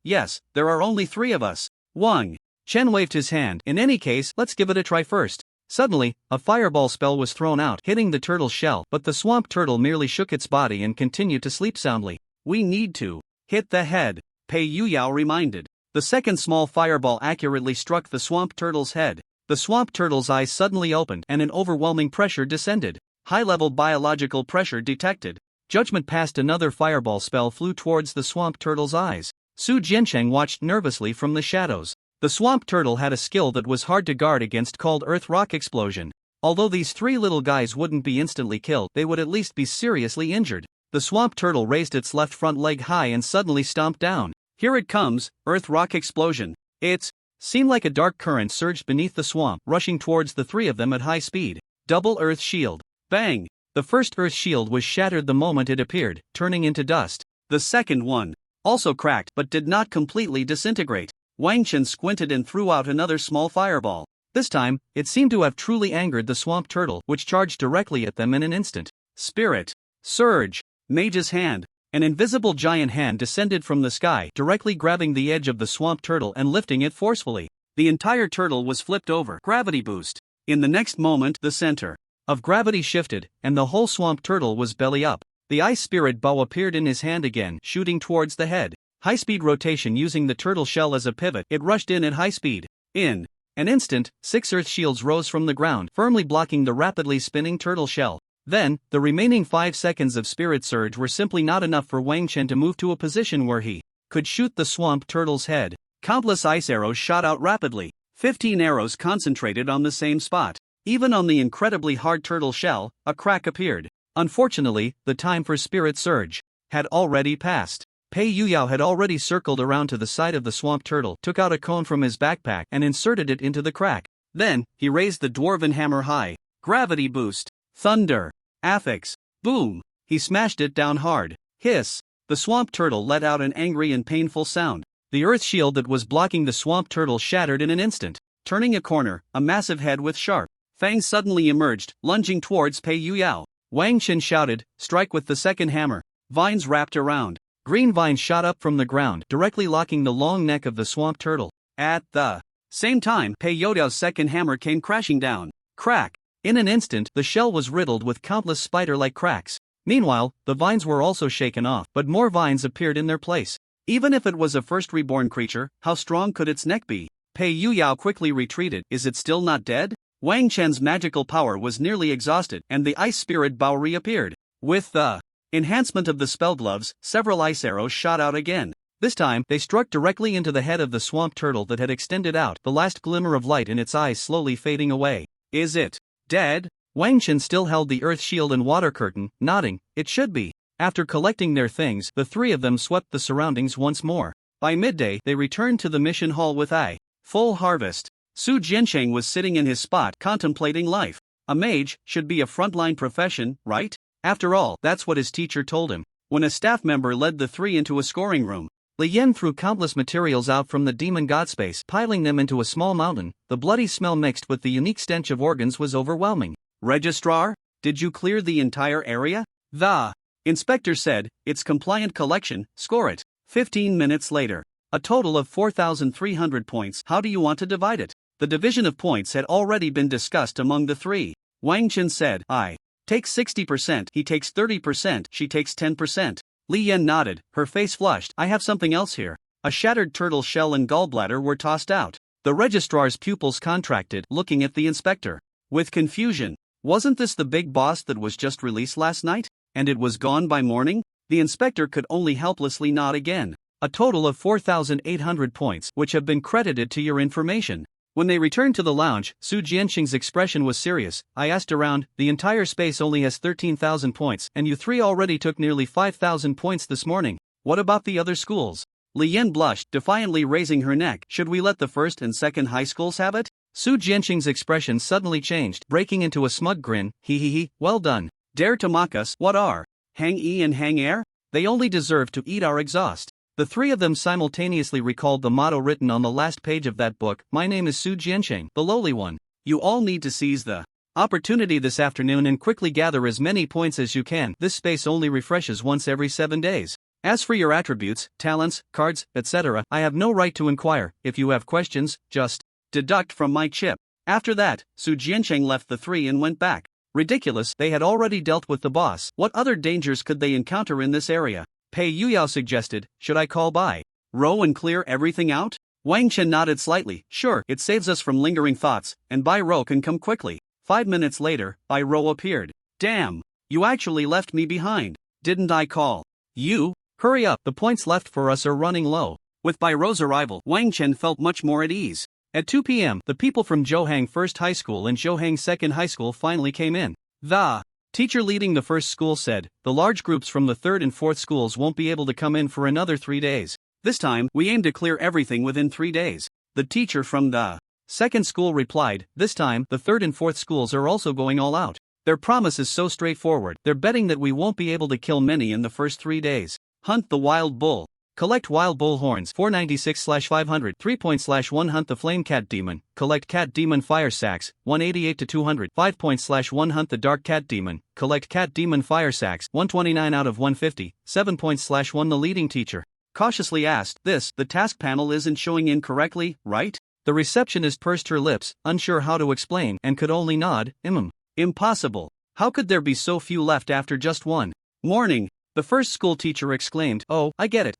there are only 3 of us. Wang Chen waved his hand. "In any case, let's give it a try first." Suddenly, a fireball spell was thrown out, hitting the turtle's shell, but the swamp turtle merely shook its body and continued to sleep soundly. "We need to hit the head," Pei Yuyao reminded. The second small fireball accurately struck the swamp turtle's head. The swamp turtle's eyes suddenly opened and an overwhelming pressure descended. High-level biological pressure detected. Judgment passed. Another fireball spell flew towards the swamp turtle's eyes. Su Jiansheng watched nervously from the shadows. The swamp turtle had a skill that was hard to guard against called Earth-Rock Explosion. Although these 3 little guys wouldn't be instantly killed, they would at least be seriously injured. The swamp turtle raised its left front leg high and suddenly stomped down. "Here it comes, Earth-Rock Explosion." It seemed like a dark current surged beneath the swamp, rushing towards the 3 of them at high speed. Double Earth Shield. Bang! The first Earth Shield was shattered the moment it appeared, turning into dust. The second one also cracked but did not completely disintegrate. Wang Chen squinted and threw out another small fireball. This time, it seemed to have truly angered the swamp turtle, which charged directly at them in an instant. Spirit Surge. Mage's Hand. An invisible giant hand descended from the sky, directly grabbing the edge of the swamp turtle and lifting it forcefully. The entire turtle was flipped over. Gravity boost. In the next moment, the center of gravity shifted, and the whole swamp turtle was belly up. The ice spirit bow appeared in his hand again, shooting towards the head. High-speed rotation using the turtle shell as a pivot, it rushed in at high speed. In an instant, 6 earth shields rose from the ground, firmly blocking the rapidly spinning turtle shell. Then, the remaining 5 seconds of spirit surge were simply not enough for Wang Chen to move to a position where he could shoot the swamp turtle's head. Countless ice arrows shot out rapidly. 15 arrows concentrated on the same spot. Even on the incredibly hard turtle shell, a crack appeared. Unfortunately, the time for spirit surge had already passed. Pei Yuyao had already circled around to the side of the swamp turtle, took out a cone from his backpack and inserted it into the crack. Then, he raised the dwarven hammer high. Gravity boost. Thunder. Affix. Boom. He smashed it down hard. Hiss. The swamp turtle let out an angry and painful sound. The earth shield that was blocking the swamp turtle shattered in an instant. Turning a corner, a massive head with sharp fangs suddenly emerged, lunging towards Pei Yuyao. Wang Chen shouted, "Strike with the second hammer." Vines wrapped around. Green vines shot up from the ground, directly locking the long neck of the swamp turtle. At the same time, Pei Yuyao's second hammer came crashing down. Crack! In an instant, the shell was riddled with countless spider-like cracks. Meanwhile, the vines were also shaken off, but more vines appeared in their place. Even if it was a first reborn creature, how strong could its neck be? Pei Yuyao quickly retreated. Is it still not dead? Wang Chen's magical power was nearly exhausted, and the ice spirit Bao reappeared. With the enhancement of the spell gloves, several ice arrows shot out again. This time, they struck directly into the head of the swamp turtle that had extended out, the last glimmer of light in its eyes slowly fading away. Is it dead? Wang Chen still held the earth shield and water curtain, nodding. It should be. After collecting their things, the three of them swept the surroundings once more. By midday, they returned to the mission hall with a full harvest. Su Jiansheng was sitting in his spot contemplating life. A mage should be a frontline profession, right? After all, that's what his teacher told him. When a staff member led the three into a scoring room, Li Yan threw countless materials out from the demon god space, piling them into a small mountain. The bloody smell mixed with the unique stench of organs was overwhelming. Registrar, did you clear the entire area? The inspector said, "It's compliant collection, score it." 15 minutes later. A total of 4,300 points. How do you want to divide it? The division of points had already been discussed among the three. Wang Chen said, "I take 60%, he takes 30%, she takes 10%. Li Yan nodded, her face flushed. "I have something else here." A shattered turtle shell and gallbladder were tossed out. The registrar's pupils contracted, looking at the inspector with confusion. Wasn't this the big boss that was just released last night? And it was gone by morning? The inspector could only helplessly nod again. A total of 4,800 points, which have been credited to your information. When they returned to the lounge, Su Jianxing's expression was serious. "I asked around, the entire space only has 13,000 points, and you three already took nearly 5,000 points this morning. What about the other schools?" Li Yan blushed, defiantly raising her neck. "Should we let the first and second high schools have it?" Su Jianxing's expression suddenly changed, breaking into a smug grin. He, well done. Dare to mock us? What are Hang E and Hang Air? They only deserve to eat our exhaust. The three of them simultaneously recalled the motto written on the last page of that book. "My name is Su Jiansheng, the lowly one." You all need to seize the opportunity this afternoon and quickly gather as many points as you can. This space only refreshes once every 7 days. As for your attributes, talents, cards, etc., I have no right to inquire. If you have questions, just deduct from my chip. After that, Su Jiansheng left the three and went back. Ridiculous, they had already dealt with the boss. What other dangers could they encounter in this area? Pei Yuyao suggested, "Should I call Bai Ro and clear everything out?" Wang Chen nodded slightly. "Sure, it saves us from lingering thoughts, and Bai Ro can come quickly." 5 minutes later, Bai Ro appeared. "Damn, you actually left me behind. Didn't I call you? Hurry up, the points left for us are running low." With Bai Ro's arrival, Wang Chen felt much more at ease. At 2 p.m., the people from Zhouhang First High School and Zhouhang Second High School finally came in. The teacher leading the first school said, "The large groups from the third and fourth schools won't be able to come in for another 3 days. This time, we aim to clear everything within 3 days." The teacher from the second school replied, "This time, the third and fourth schools are also going all out. Their promise is so straightforward, they're betting that we won't be able to kill many in the first 3 days. Hunt the wild bull. Collect wild bull horns 496/500 3 points/1 hunt the flame cat demon. Collect cat demon fire sacks 188 to 200 5 points/1 hunt the dark cat demon. Collect cat demon fire sacks 129 out of 150 7 points/1." The leading teacher cautiously asked, the task panel isn't showing incorrectly, right?" The receptionist pursed her lips, unsure how to explain, and could only nod. Impossible. How could there be so few left after just one morning?" The first school teacher exclaimed, "Oh, I get it.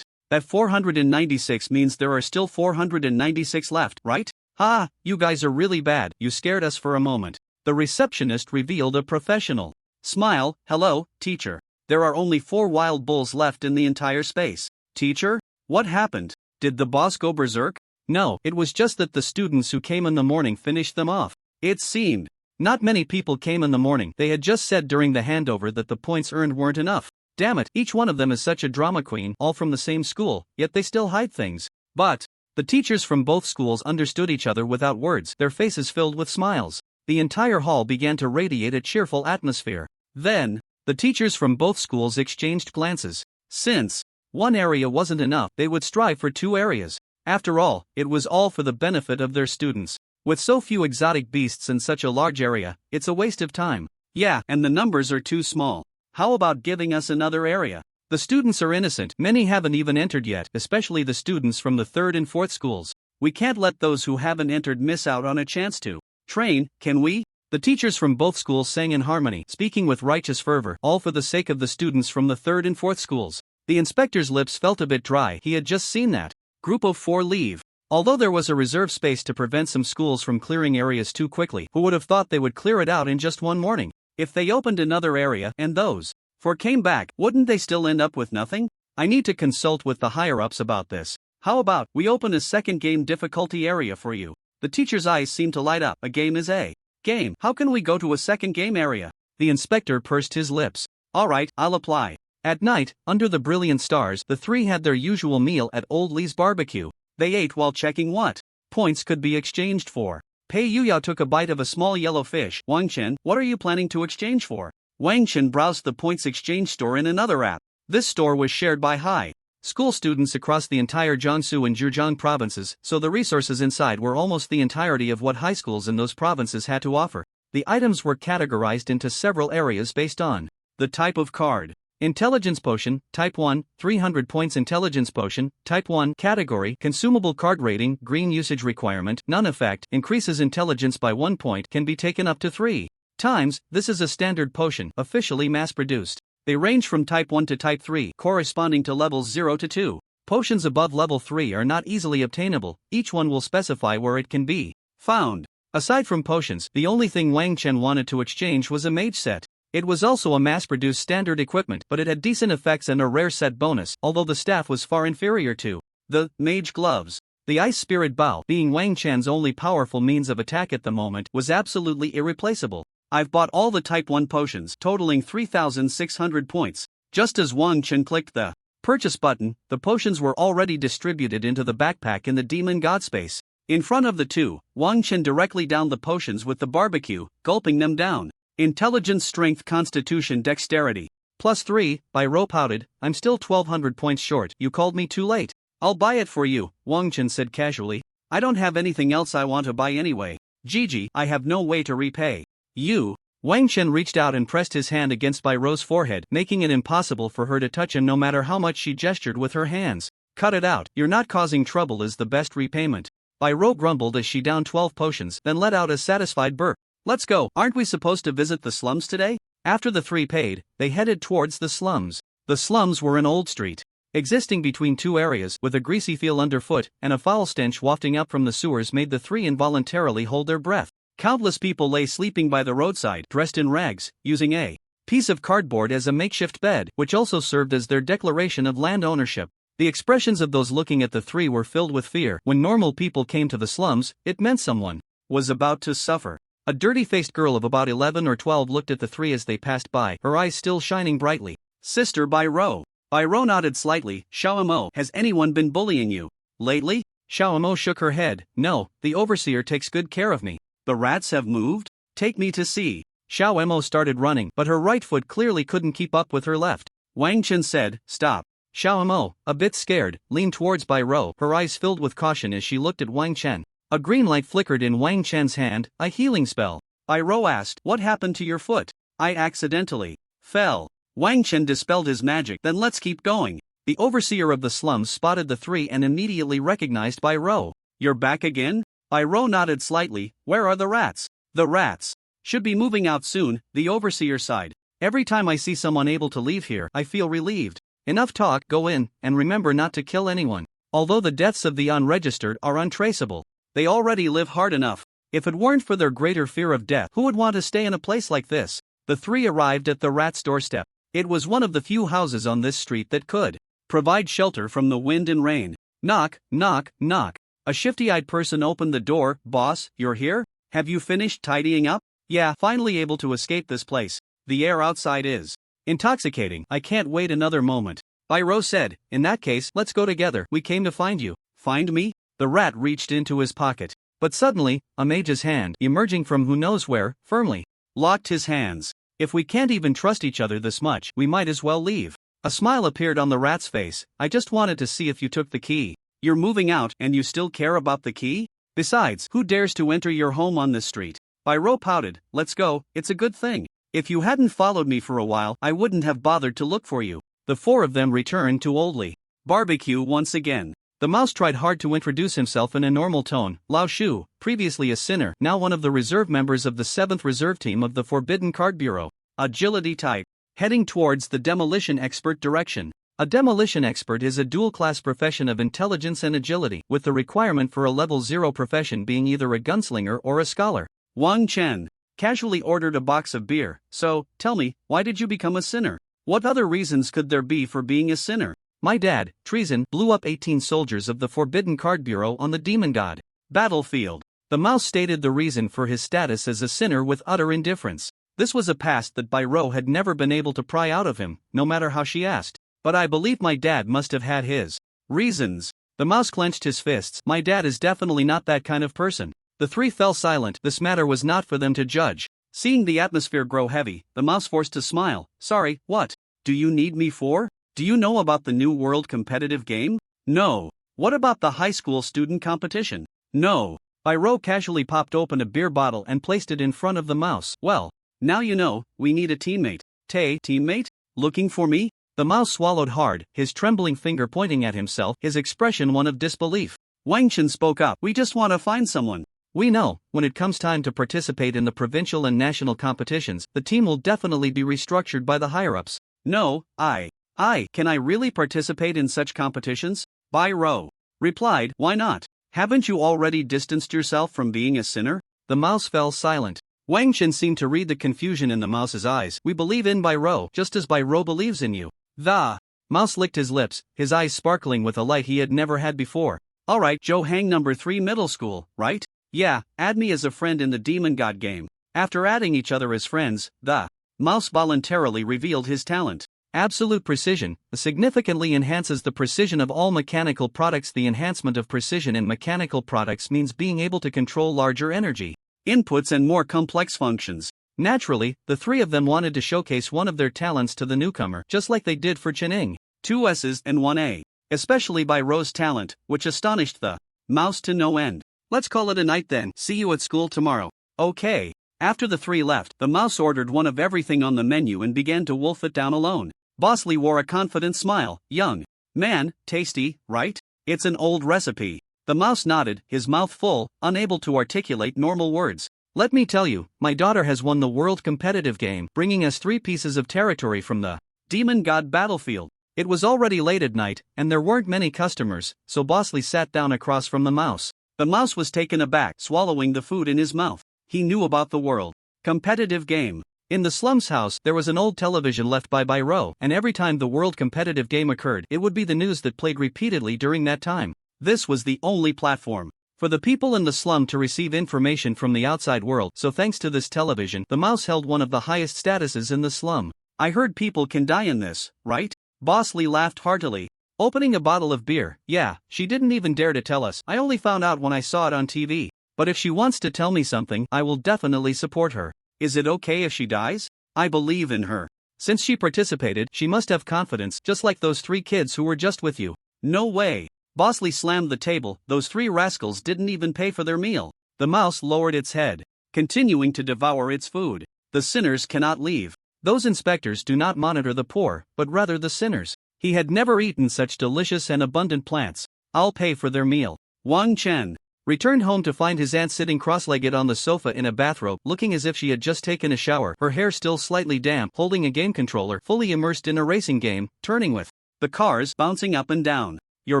That 496 means there are still 496 left, right? Ha, you guys are really bad, you scared us for a moment." The receptionist revealed a professional smile. "Hello, teacher. There are only 4 wild bulls left in the entire space." "Teacher? What happened? Did the boss go berserk?" "No, it was just that the students who came in the morning finished them off. It seemed not many people came in the morning. They had just said during the handover that the points earned weren't enough. Damn it, each one of them is such a drama queen, all from the same school, yet they still hide things." But the teachers from both schools understood each other without words, their faces filled with smiles. The entire hall began to radiate a cheerful atmosphere. Then, the teachers from both schools exchanged glances. Since one area wasn't enough, they would strive for 2 areas. After all, it was all for the benefit of their students. With so few exotic beasts in such a large area, it's a waste of time. Yeah, and the numbers are too small. How about giving us another area? The students are innocent, many haven't even entered yet, especially the students from the 3rd and 4th schools. We can't let those who haven't entered miss out on a chance to train, can we? The teachers from both schools sang in harmony, speaking with righteous fervor, all for the sake of the students from the 3rd and 4th schools. The inspector's lips felt a bit dry, he had just seen that group of 4 leave. Although there was a reserve space to prevent some schools from clearing areas too quickly, who would have thought they would clear it out in just one morning? If they opened another area and those 4 came back, wouldn't they still end up with nothing? I need to consult with the higher-ups about this. How about we open a second game difficulty area for you? The teacher's eyes seemed to light up. A game is a game. How can we go to a second game area? The inspector pursed his lips. Alright, I'll apply. At night, under the brilliant stars, the 3 had their usual meal at Old Lee's barbecue. They ate while checking what points could be exchanged for. Pei Yuyao took a bite of a small yellow fish. Wang Chen, what are you planning to exchange for? Wang Chen browsed the points exchange store in another app. This store was shared by high school students across the entire Jiangsu and Zhejiang provinces, so the resources inside were almost the entirety of what high schools in those provinces had to offer. The items were categorized into several areas based on the type of card. Intelligence Potion, Type 1, 300 points. Intelligence Potion, Type 1. Category, Consumable Card Rating, Green Usage Requirement, None Effect, increases intelligence by 1 point, can be taken up to 3 times. This is a standard potion, officially mass-produced. They range from Type 1 to Type 3, corresponding to levels 0 to 2. Potions above level 3 are not easily obtainable, each one will specify where it can be found. Aside from potions, the only thing Wang Chen wanted to exchange was a mage set. It was also a mass-produced standard equipment, but it had decent effects and a rare set bonus, although the staff was far inferior to the mage gloves. The Ice Spirit Bow, being Wang Chan's only powerful means of attack at the moment, was absolutely irreplaceable. I've bought all the Type 1 potions, totaling 3,600 points. Just as Wang Chen clicked the purchase button, the potions were already distributed into the backpack in the demon god space. In front of the 2, Wang Chen directly downed the potions with the barbecue, gulping them down. Intelligence, Strength, Constitution, Dexterity. +3, by Ro pouted, I'm still 1,200 points short. You called me too late. I'll buy it for you, Wang Chen said casually. I don't have anything else I want to buy anyway. Gigi, I have no way to repay you. Wang Chen reached out and pressed his hand against Bai Ro's forehead, making it impossible for her to touch him no matter how much she gestured with her hands. Cut it out, you're not causing trouble is the best repayment. Bai Ro grumbled as she downed 12 potions, then let out a satisfied burp. Let's go, aren't we supposed to visit the slums today? After the 3 paid, they headed towards the slums. The slums were an old street, existing between 2 areas, with a greasy feel underfoot, and a foul stench wafting up from the sewers made the 3 involuntarily hold their breath. Countless people lay sleeping by the roadside, dressed in rags, using a piece of cardboard as a makeshift bed, which also served as their declaration of land ownership. The expressions of those looking at the 3 were filled with fear. When normal people came to the slums, it meant someone was about to suffer. A dirty-faced girl of about 11 or 12 looked at the 3 as they passed by, her eyes still shining brightly. Sister Bai Ro. Bai Ro nodded slightly. Xiaomo, has anyone been bullying you lately? Xiaomo shook her head. No, the overseer takes good care of me. The rats have moved? Take me to see. Xiaomo started running, but her right foot clearly couldn't keep up with her left. Wang Chen said, stop. Xiaomo, a bit scared, leaned towards Bai Ro, her eyes filled with caution as she looked at Wang Chen. A green light flickered in Wang Chen's hand, a healing spell. Bai Ro asked, what happened to your foot? I accidentally fell. Wang Chen dispelled his magic. Then let's keep going. The overseer of the slums spotted the 3 and immediately recognized Bai Ro. You're back again? Bai Ro nodded slightly. Where are the rats? The rats should be moving out soon, the overseer sighed. Every time I see someone able to leave here, I feel relieved. Enough talk, go in, and remember not to kill anyone. Although the deaths of the unregistered are untraceable, they already live hard enough. If it weren't for their greater fear of death, who would want to stay in a place like this? The 3 arrived at the rat's doorstep. It was one of the few houses on this street that could provide shelter from the wind and rain. Knock, knock, knock. A shifty-eyed person opened the door. Boss, you're here? Have you finished tidying up? Yeah, finally able to escape this place. The air outside is intoxicating. I can't wait another moment. Bai Ro said, in that case, let's go together. We came to find you. Find me? The rat reached into his pocket. But suddenly, a mage's hand, emerging from who knows where, firmly locked his hands. If we can't even trust each other this much, we might as well leave. A smile appeared on the rat's face. I just wanted to see if you took the key. You're moving out and you still care about the key? Besides, who dares to enter your home on this street? Byro pouted. Let's go, it's a good thing. If you hadn't followed me for a while, I wouldn't have bothered to look for you. The four of them returned to Oldley Barbecue once again. The mouse tried hard to introduce himself in a normal tone. Lao Shu, previously a sinner, now one of the reserve members of the 7th Reserve Team of the Forbidden Card Bureau. Agility type. Heading towards the demolition expert direction. A demolition expert is a dual-class profession of intelligence and agility, with the requirement for a level 0 profession being either a gunslinger or a scholar. Wang Chen casually ordered a box of beer. So, tell me, why did you become a sinner? What other reasons could there be for being a sinner? My dad, treason, blew up 18 soldiers of the Forbidden Card Bureau on the Demon God battlefield. The mouse stated the reason for his status as a sinner with utter indifference. This was a past that Byro had never been able to pry out of him, no matter how she asked. But I believe my dad must have had his reasons. The mouse clenched his fists. My dad is definitely not that kind of person. The three fell silent. This matter was not for them to judge. Seeing the atmosphere grow heavy, the mouse forced a smile. Sorry, what? Do you need me for? Do you know about the new world competitive game? No. What about the high school student competition? No. Byro casually popped open a beer bottle and placed it in front of the mouse. Well, now you know, we need a teammate. Teammate? Looking for me? The mouse swallowed hard, his trembling finger pointing at himself, his expression one of disbelief. Wang Chen spoke up. We just want to find someone. We know, when it comes time to participate in the provincial and national competitions, the team will definitely be restructured by the higher-ups. No, can I really participate in such competitions? Byro replied. Why not? Haven't you already distanced yourself from being a sinner? The mouse fell silent. Wang Chen seemed to read the confusion in the mouse's eyes. We believe in Byro, just as Byro believes in you. The mouse licked his lips, his eyes sparkling with a light he had never had before. Alright, Joe Hang number 3 middle school, right? Yeah, add me as a friend in the Demon God game. After adding each other as friends, the mouse voluntarily revealed his talent. Absolute precision significantly enhances the precision of all mechanical products. The enhancement of precision in mechanical products means being able to control larger energy inputs and more complex functions. Naturally, the three of them wanted to showcase one of their talents to the newcomer, just like they did for Chening. 2 S's and 1 A. Especially Byro's talent, which astonished the mouse to no end. Let's call it a night then. See you at school tomorrow. Okay. After the three left, the mouse ordered one of everything on the menu and began to wolf it down alone. Bosley wore a confident smile. Young man, tasty, right? It's an old recipe. The mouse nodded, his mouth full, unable to articulate normal words. Let me tell you, my daughter has won the world competitive game, bringing us 3 pieces of territory from the Demon God battlefield. It was already late at night, and there weren't many customers, so Bosley sat down across from the mouse. The mouse was taken aback, swallowing the food in his mouth. He knew about the world competitive game. In the slums house, there was an old television left by Byro, and every time the world competitive game occurred, it would be the news that played repeatedly during that time. This was the only platform for the people in the slum to receive information from the outside world, so thanks to this television, the mouse held one of the highest statuses in the slum. I heard people can die in this, right? Bosley laughed heartily, opening a bottle of beer. Yeah, she didn't even dare to tell us. I only found out when I saw it on TV. But if she wants to tell me something, I will definitely support her. Is it okay if she dies? I believe in her. Since she participated, she must have confidence, just like those 3 kids who were just with you. No way. Bosley slammed the table. Those 3 rascals didn't even pay for their meal. The mouse lowered its head, continuing to devour its food. The sinners cannot leave. Those inspectors do not monitor the poor, but rather the sinners. He had never eaten such delicious and abundant plants. I'll pay for their meal. Wang Chen returned home to find his aunt sitting cross-legged on the sofa in a bathrobe, looking as if she had just taken a shower, her hair still slightly damp, holding a game controller, fully immersed in a racing game, turning with the cars bouncing up and down. You're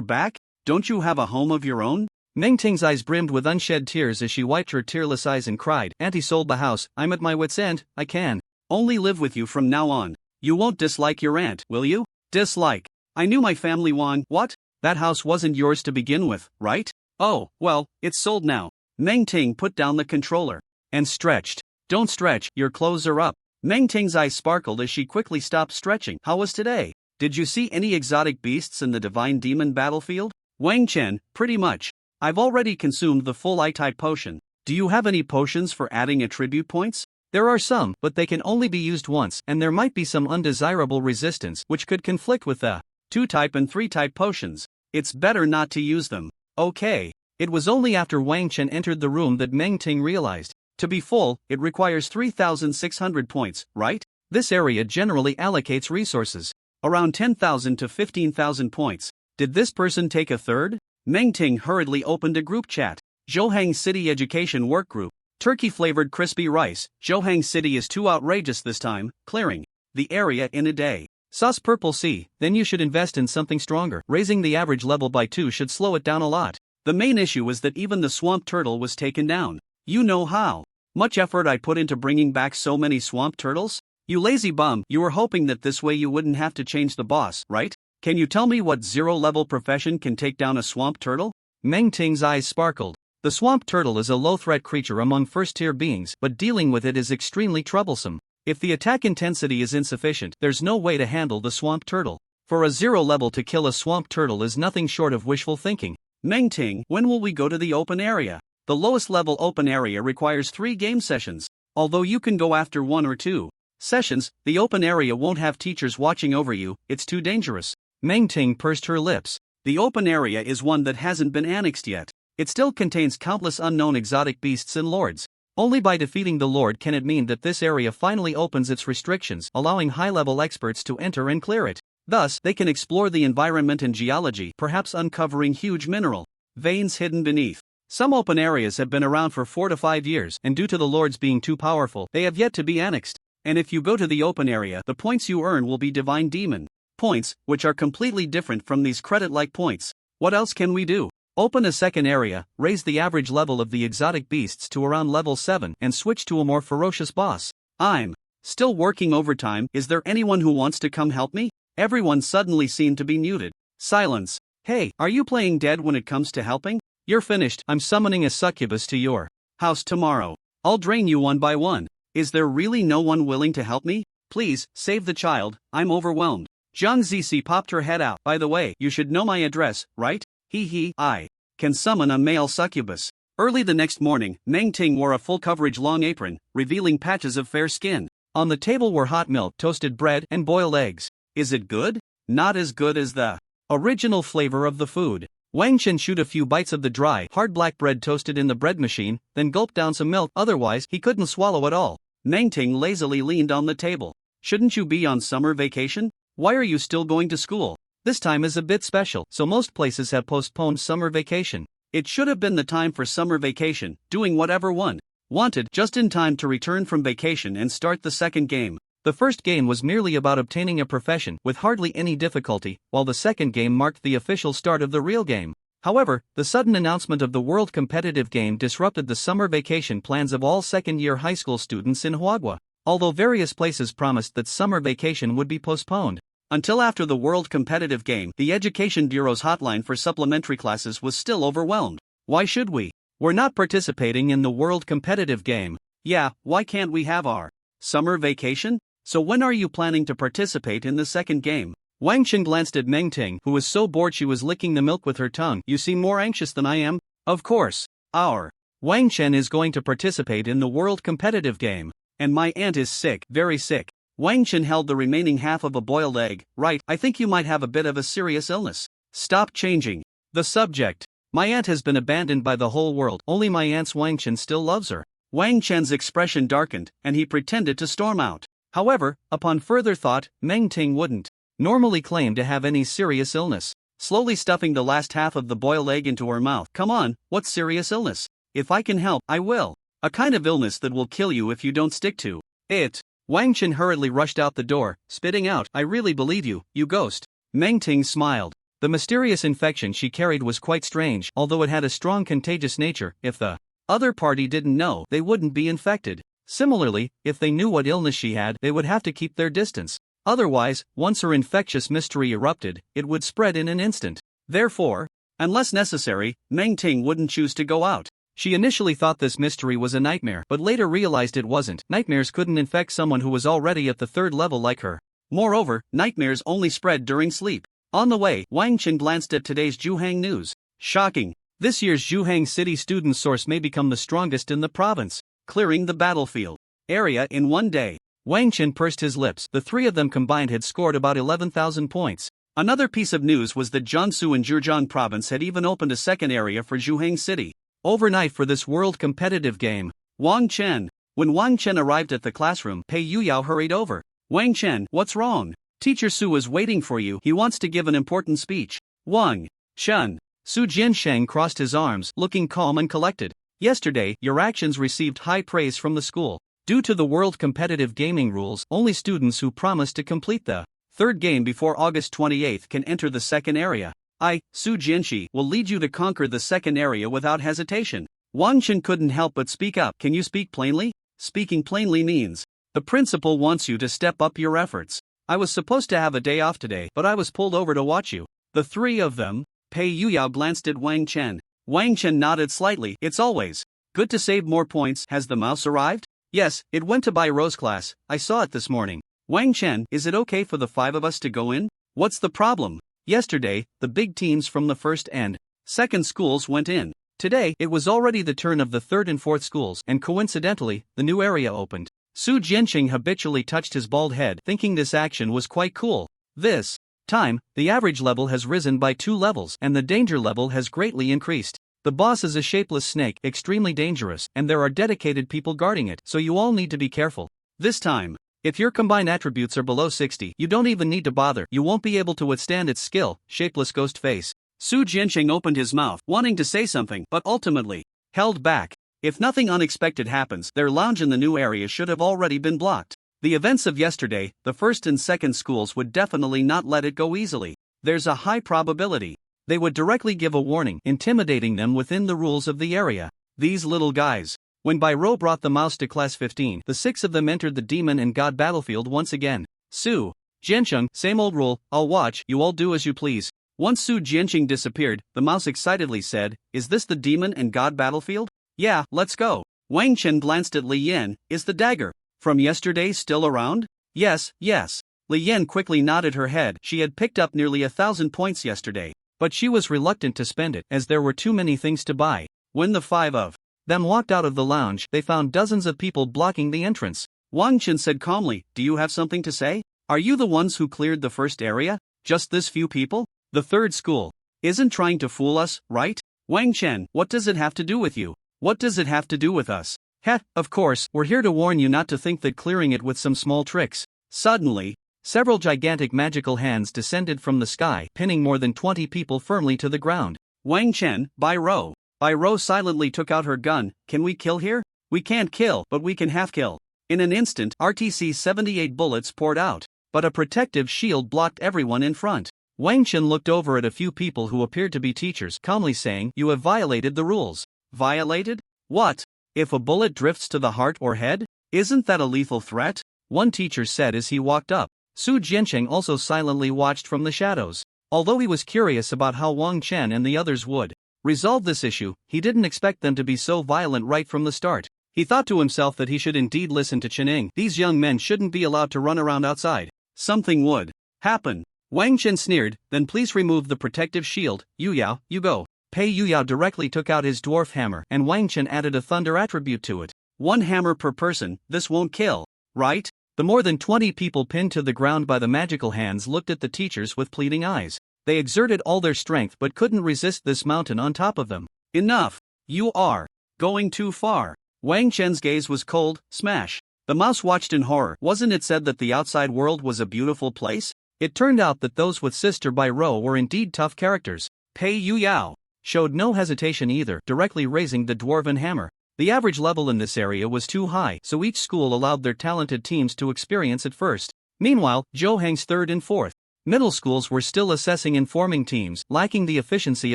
back? Don't you have a home of your own? Meng Ting's eyes brimmed with unshed tears as she wiped her tearless eyes and cried. Auntie sold the house. I'm at my wit's end. I can only live with you from now on. You won't dislike your aunt, will you? Dislike? I knew my family won. What? That house wasn't yours to begin with, right? Oh, well, it's sold now. Meng Ting put down the controller and stretched. Don't stretch, your clothes are up. Meng Ting's eyes sparkled as she quickly stopped stretching. How was today? Did you see any exotic beasts in the Divine Demon battlefield? Wang Chen, pretty much. I've already consumed the full I-type potion. Do you have any potions for adding attribute points? There are some, but they can only be used once, and there might be some undesirable resistance which could conflict with the 2-type and 3-type potions. It's better not to use them. Okay. It was only after Wang Chen entered the room that Meng Ting realized. To be full, it requires 3,600 points, right? This area generally allocates resources. Around 10,000 to 15,000 points. Did this person take a third? Meng Ting hurriedly opened a group chat. Zhouhang City Education Work Group. Turkey-flavored crispy rice. Zhouhang City is too outrageous this time, clearing the area in a day. Sus Purple C, then you should invest in something stronger. Raising the average level by 2 should slow it down a lot. The main issue was that even the swamp turtle was taken down. You know how much effort I put into bringing back so many swamp turtles? You lazy bum, you were hoping that this way you wouldn't have to change the boss, right? Can you tell me what 0-level profession can take down a swamp turtle? Meng Ting's eyes sparkled. The swamp turtle is a low-threat creature among first-tier beings, but dealing with it is extremely troublesome. If the attack intensity is insufficient, there's no way to handle the swamp turtle. For a 0 level to kill a swamp turtle is nothing short of wishful thinking. Meng Ting, when will we go to the open area? The lowest level open area requires 3 game sessions. Although you can go after 1 or 2 sessions, the open area won't have teachers watching over you, it's too dangerous. Meng Ting pursed her lips. The open area is one that hasn't been annexed yet. It still contains countless unknown exotic beasts and lords. Only by defeating the lord can it mean that this area finally opens its restrictions, allowing high-level experts to enter and clear it. Thus, they can explore the environment and geology, perhaps uncovering huge mineral veins hidden beneath. Some open areas have been around for 4 to 5 years, and due to the lords being too powerful, they have yet to be annexed. And if you go to the open area, the points you earn will be divine demon points, which are completely different from these credit-like points. What else can we do? Open a second area, raise the average level of the exotic beasts to around level 7, and switch to a more ferocious boss. I'm still working overtime. Is there anyone who wants to come help me? Everyone suddenly seemed to be muted. Silence. Hey, are you playing dead when it comes to helping? You're finished. I'm summoning a succubus to your house tomorrow. I'll drain you one by one. Is there really no one willing to help me? Please, save the child, I'm overwhelmed. Zhang Zici popped her head out. By the way, you should know my address, right? I can summon a male succubus. Early the next morning, Meng Ting wore a full-coverage long apron, revealing patches of fair skin. On the table were hot milk, toasted bread, and boiled eggs. Is it good? Not as good as the original flavor of the food. Wang Chen chewed a few bites of the dry, hard black bread toasted in the bread machine, then gulped down some milk, otherwise he couldn't swallow it all. Meng Ting lazily leaned on the table. Shouldn't you be on summer vacation? Why are you still going to school? This time is a bit special, so most places have postponed summer vacation. It should have been the time for summer vacation, doing whatever one wanted, just in time to return from vacation and start the second game. The first game was merely about obtaining a profession, with hardly any difficulty, while the second game marked the official start of the real game. However, the sudden announcement of the World Competitive Game disrupted the summer vacation plans of all second-year high school students in Huagua. Although various places promised that summer vacation would be postponed until after the World Competitive Game, the Education Bureau's hotline for supplementary classes was still overwhelmed. Why should we? We're not participating in the World Competitive Game. Yeah, why can't we have our summer vacation? So when are you planning to participate in the second game? Wang Chen glanced at Meng Ting, who was so bored she was licking the milk with her tongue. You seem more anxious than I am. Of course. Our Wang Chen is going to participate in the World Competitive Game. And my aunt is sick, very sick. Wang Chen held the remaining half of a boiled egg. Right, I think you might have a bit of a serious illness. Stop changing the subject. My aunt has been abandoned by the whole world. Only my aunt's Wang Chen still loves her. Wang Chen's expression darkened, and he pretended to storm out. However, upon further thought, Meng Ting wouldn't normally claim to have any serious illness. Slowly stuffing the last half of the boiled egg into her mouth. Come on, what serious illness? If I can help, I will. A kind of illness that will kill you if you don't stick to it. Wang Chen hurriedly rushed out the door, spitting out, I really believe you, you ghost. Meng Ting smiled. The mysterious infection she carried was quite strange, although it had a strong contagious nature. If the other party didn't know, they wouldn't be infected. Similarly, if they knew what illness she had, they would have to keep their distance. Otherwise, once her infectious mystery erupted, it would spread in an instant. Therefore, unless necessary, Meng Ting wouldn't choose to go out. She initially thought this mystery was a nightmare, but later realized it wasn't. Nightmares couldn't infect someone who was already at the third level like her. Moreover, nightmares only spread during sleep. On the way, Wang Chen glanced at today's Zhuhang news. Shocking. This year's Zhuhang City student source may become the strongest in the province, clearing the battlefield. area in one day. Wang Chen pursed his lips. The three of them combined had scored about 11,000 points. Another piece of news was that Jiangsu and Zhejiang province had even opened a second area for Zhuheng City. Overnight for this world competitive game. Wang Chen. When Wang Chen arrived at the classroom, Pei Yuyao hurried over. Wang Chen, what's wrong? Teacher Su is waiting for you. He wants to give an important speech. Wang Chen. Su Jiansheng crossed his arms, looking calm and collected. Yesterday, your actions received high praise from the school. Due to the world competitive gaming rules, only students who promise to complete the third game before August 28 can enter the second area. I, Su Jianxi, will lead you to conquer the second area without hesitation. Wang Chen couldn't help but speak up. Can you speak plainly? Speaking plainly means, the principal wants you to step up your efforts. I was supposed to have a day off today, but I was pulled over to watch you. The three of them. Pei Yuyao glanced at Wang Chen. Wang Chen nodded slightly. It's always good to save more points. Has the mouse arrived? Yes, it went to Bai Rose class. I saw it this morning. Wang Chen, is it okay for the five of us to go in? What's the problem? Yesterday, the big teams from the first and second schools went in. Today, it was already the turn of the third and fourth schools, and coincidentally, the new area opened. Su Jianxing habitually touched his bald head, thinking this action was quite cool. This time, the average level has risen by 2 levels, and the danger level has greatly increased. The boss is a shapeless snake, extremely dangerous, and there are dedicated people guarding it, so you all need to be careful. This time, if your combined attributes are below 60, you don't even need to bother. You won't be able to withstand its skill. Shapeless ghost face. Su Jianxing opened his mouth, wanting to say something, but ultimately held back. If nothing unexpected happens, their lounge in the new area should have already been blocked. The events of yesterday, the first and second schools would definitely not let it go easily. There's a high probability they would directly give a warning, intimidating them within the rules of the area. These little guys. When Bai Rou brought the mouse to class 15, the 6 of them entered the demon and god battlefield once again. Su Jiansheng, same old rule, I'll watch, you all do as you please. Once Su Jiansheng disappeared, the mouse excitedly said, is this the demon and god battlefield? Yeah, let's go. Wang Chen glanced at Li Yan. Is the dagger from yesterday still around? Yes, yes. Li Yan quickly nodded her head. She had picked up nearly 1,000 points yesterday, but she was reluctant to spend it as there were too many things to buy. When the 5 of them walked out of the lounge, they found dozens of people blocking the entrance. Wang Chen said calmly, do you have something to say? Are you the ones who cleared the first area? Just this few people? The third school isn't trying to fool us, right? Wang Chen, what does it have to do with you? What does it have to do with us? Heh, of course, we're here to warn you not to think that clearing it with some small tricks. Suddenly, several gigantic magical hands descended from the sky, pinning more than 20 people firmly to the ground. Wang Chen, Bai Rou. Bai Rou silently took out her gun. Can we kill here? We can't kill, but we can half kill. In an instant, RTC-78 bullets poured out, but a protective shield blocked everyone in front. Wang Chen looked over at a few people who appeared to be teachers, calmly saying, you have violated the rules. Violated? What? If a bullet drifts to the heart or head? Isn't that a lethal threat? One teacher said as he walked up. Su Jiansheng also silently watched from the shadows. Although he was curious about how Wang Chen and the others would resolve this issue, he didn't expect them to be so violent right from the start. He thought to himself that he should indeed listen to Chening. These young men shouldn't be allowed to run around outside. Something would happen. Wang Chen sneered, then please remove the protective shield. Yuyao, you go. Pei Yuyao directly took out his dwarf hammer, and Wang Chen added a thunder attribute to it. 1 hammer per person, this won't kill, right? The more than 20 people pinned to the ground by the magical hands looked at the teachers with pleading eyes. They exerted all their strength but couldn't resist this mountain on top of them. Enough! You are going too far. Wang Chen's gaze was cold. Smash. The mouse watched in horror. Wasn't it said that the outside world was a beautiful place? It turned out that those with Sister Bai Rou were indeed tough characters. Pei Yuyao showed no hesitation either, directly raising the dwarven hammer. The average level in this area was too high, so each school allowed their talented teams to experience it first. Meanwhile, Zhouheng's third and fourth middle schools were still assessing and forming teams, lacking the efficiency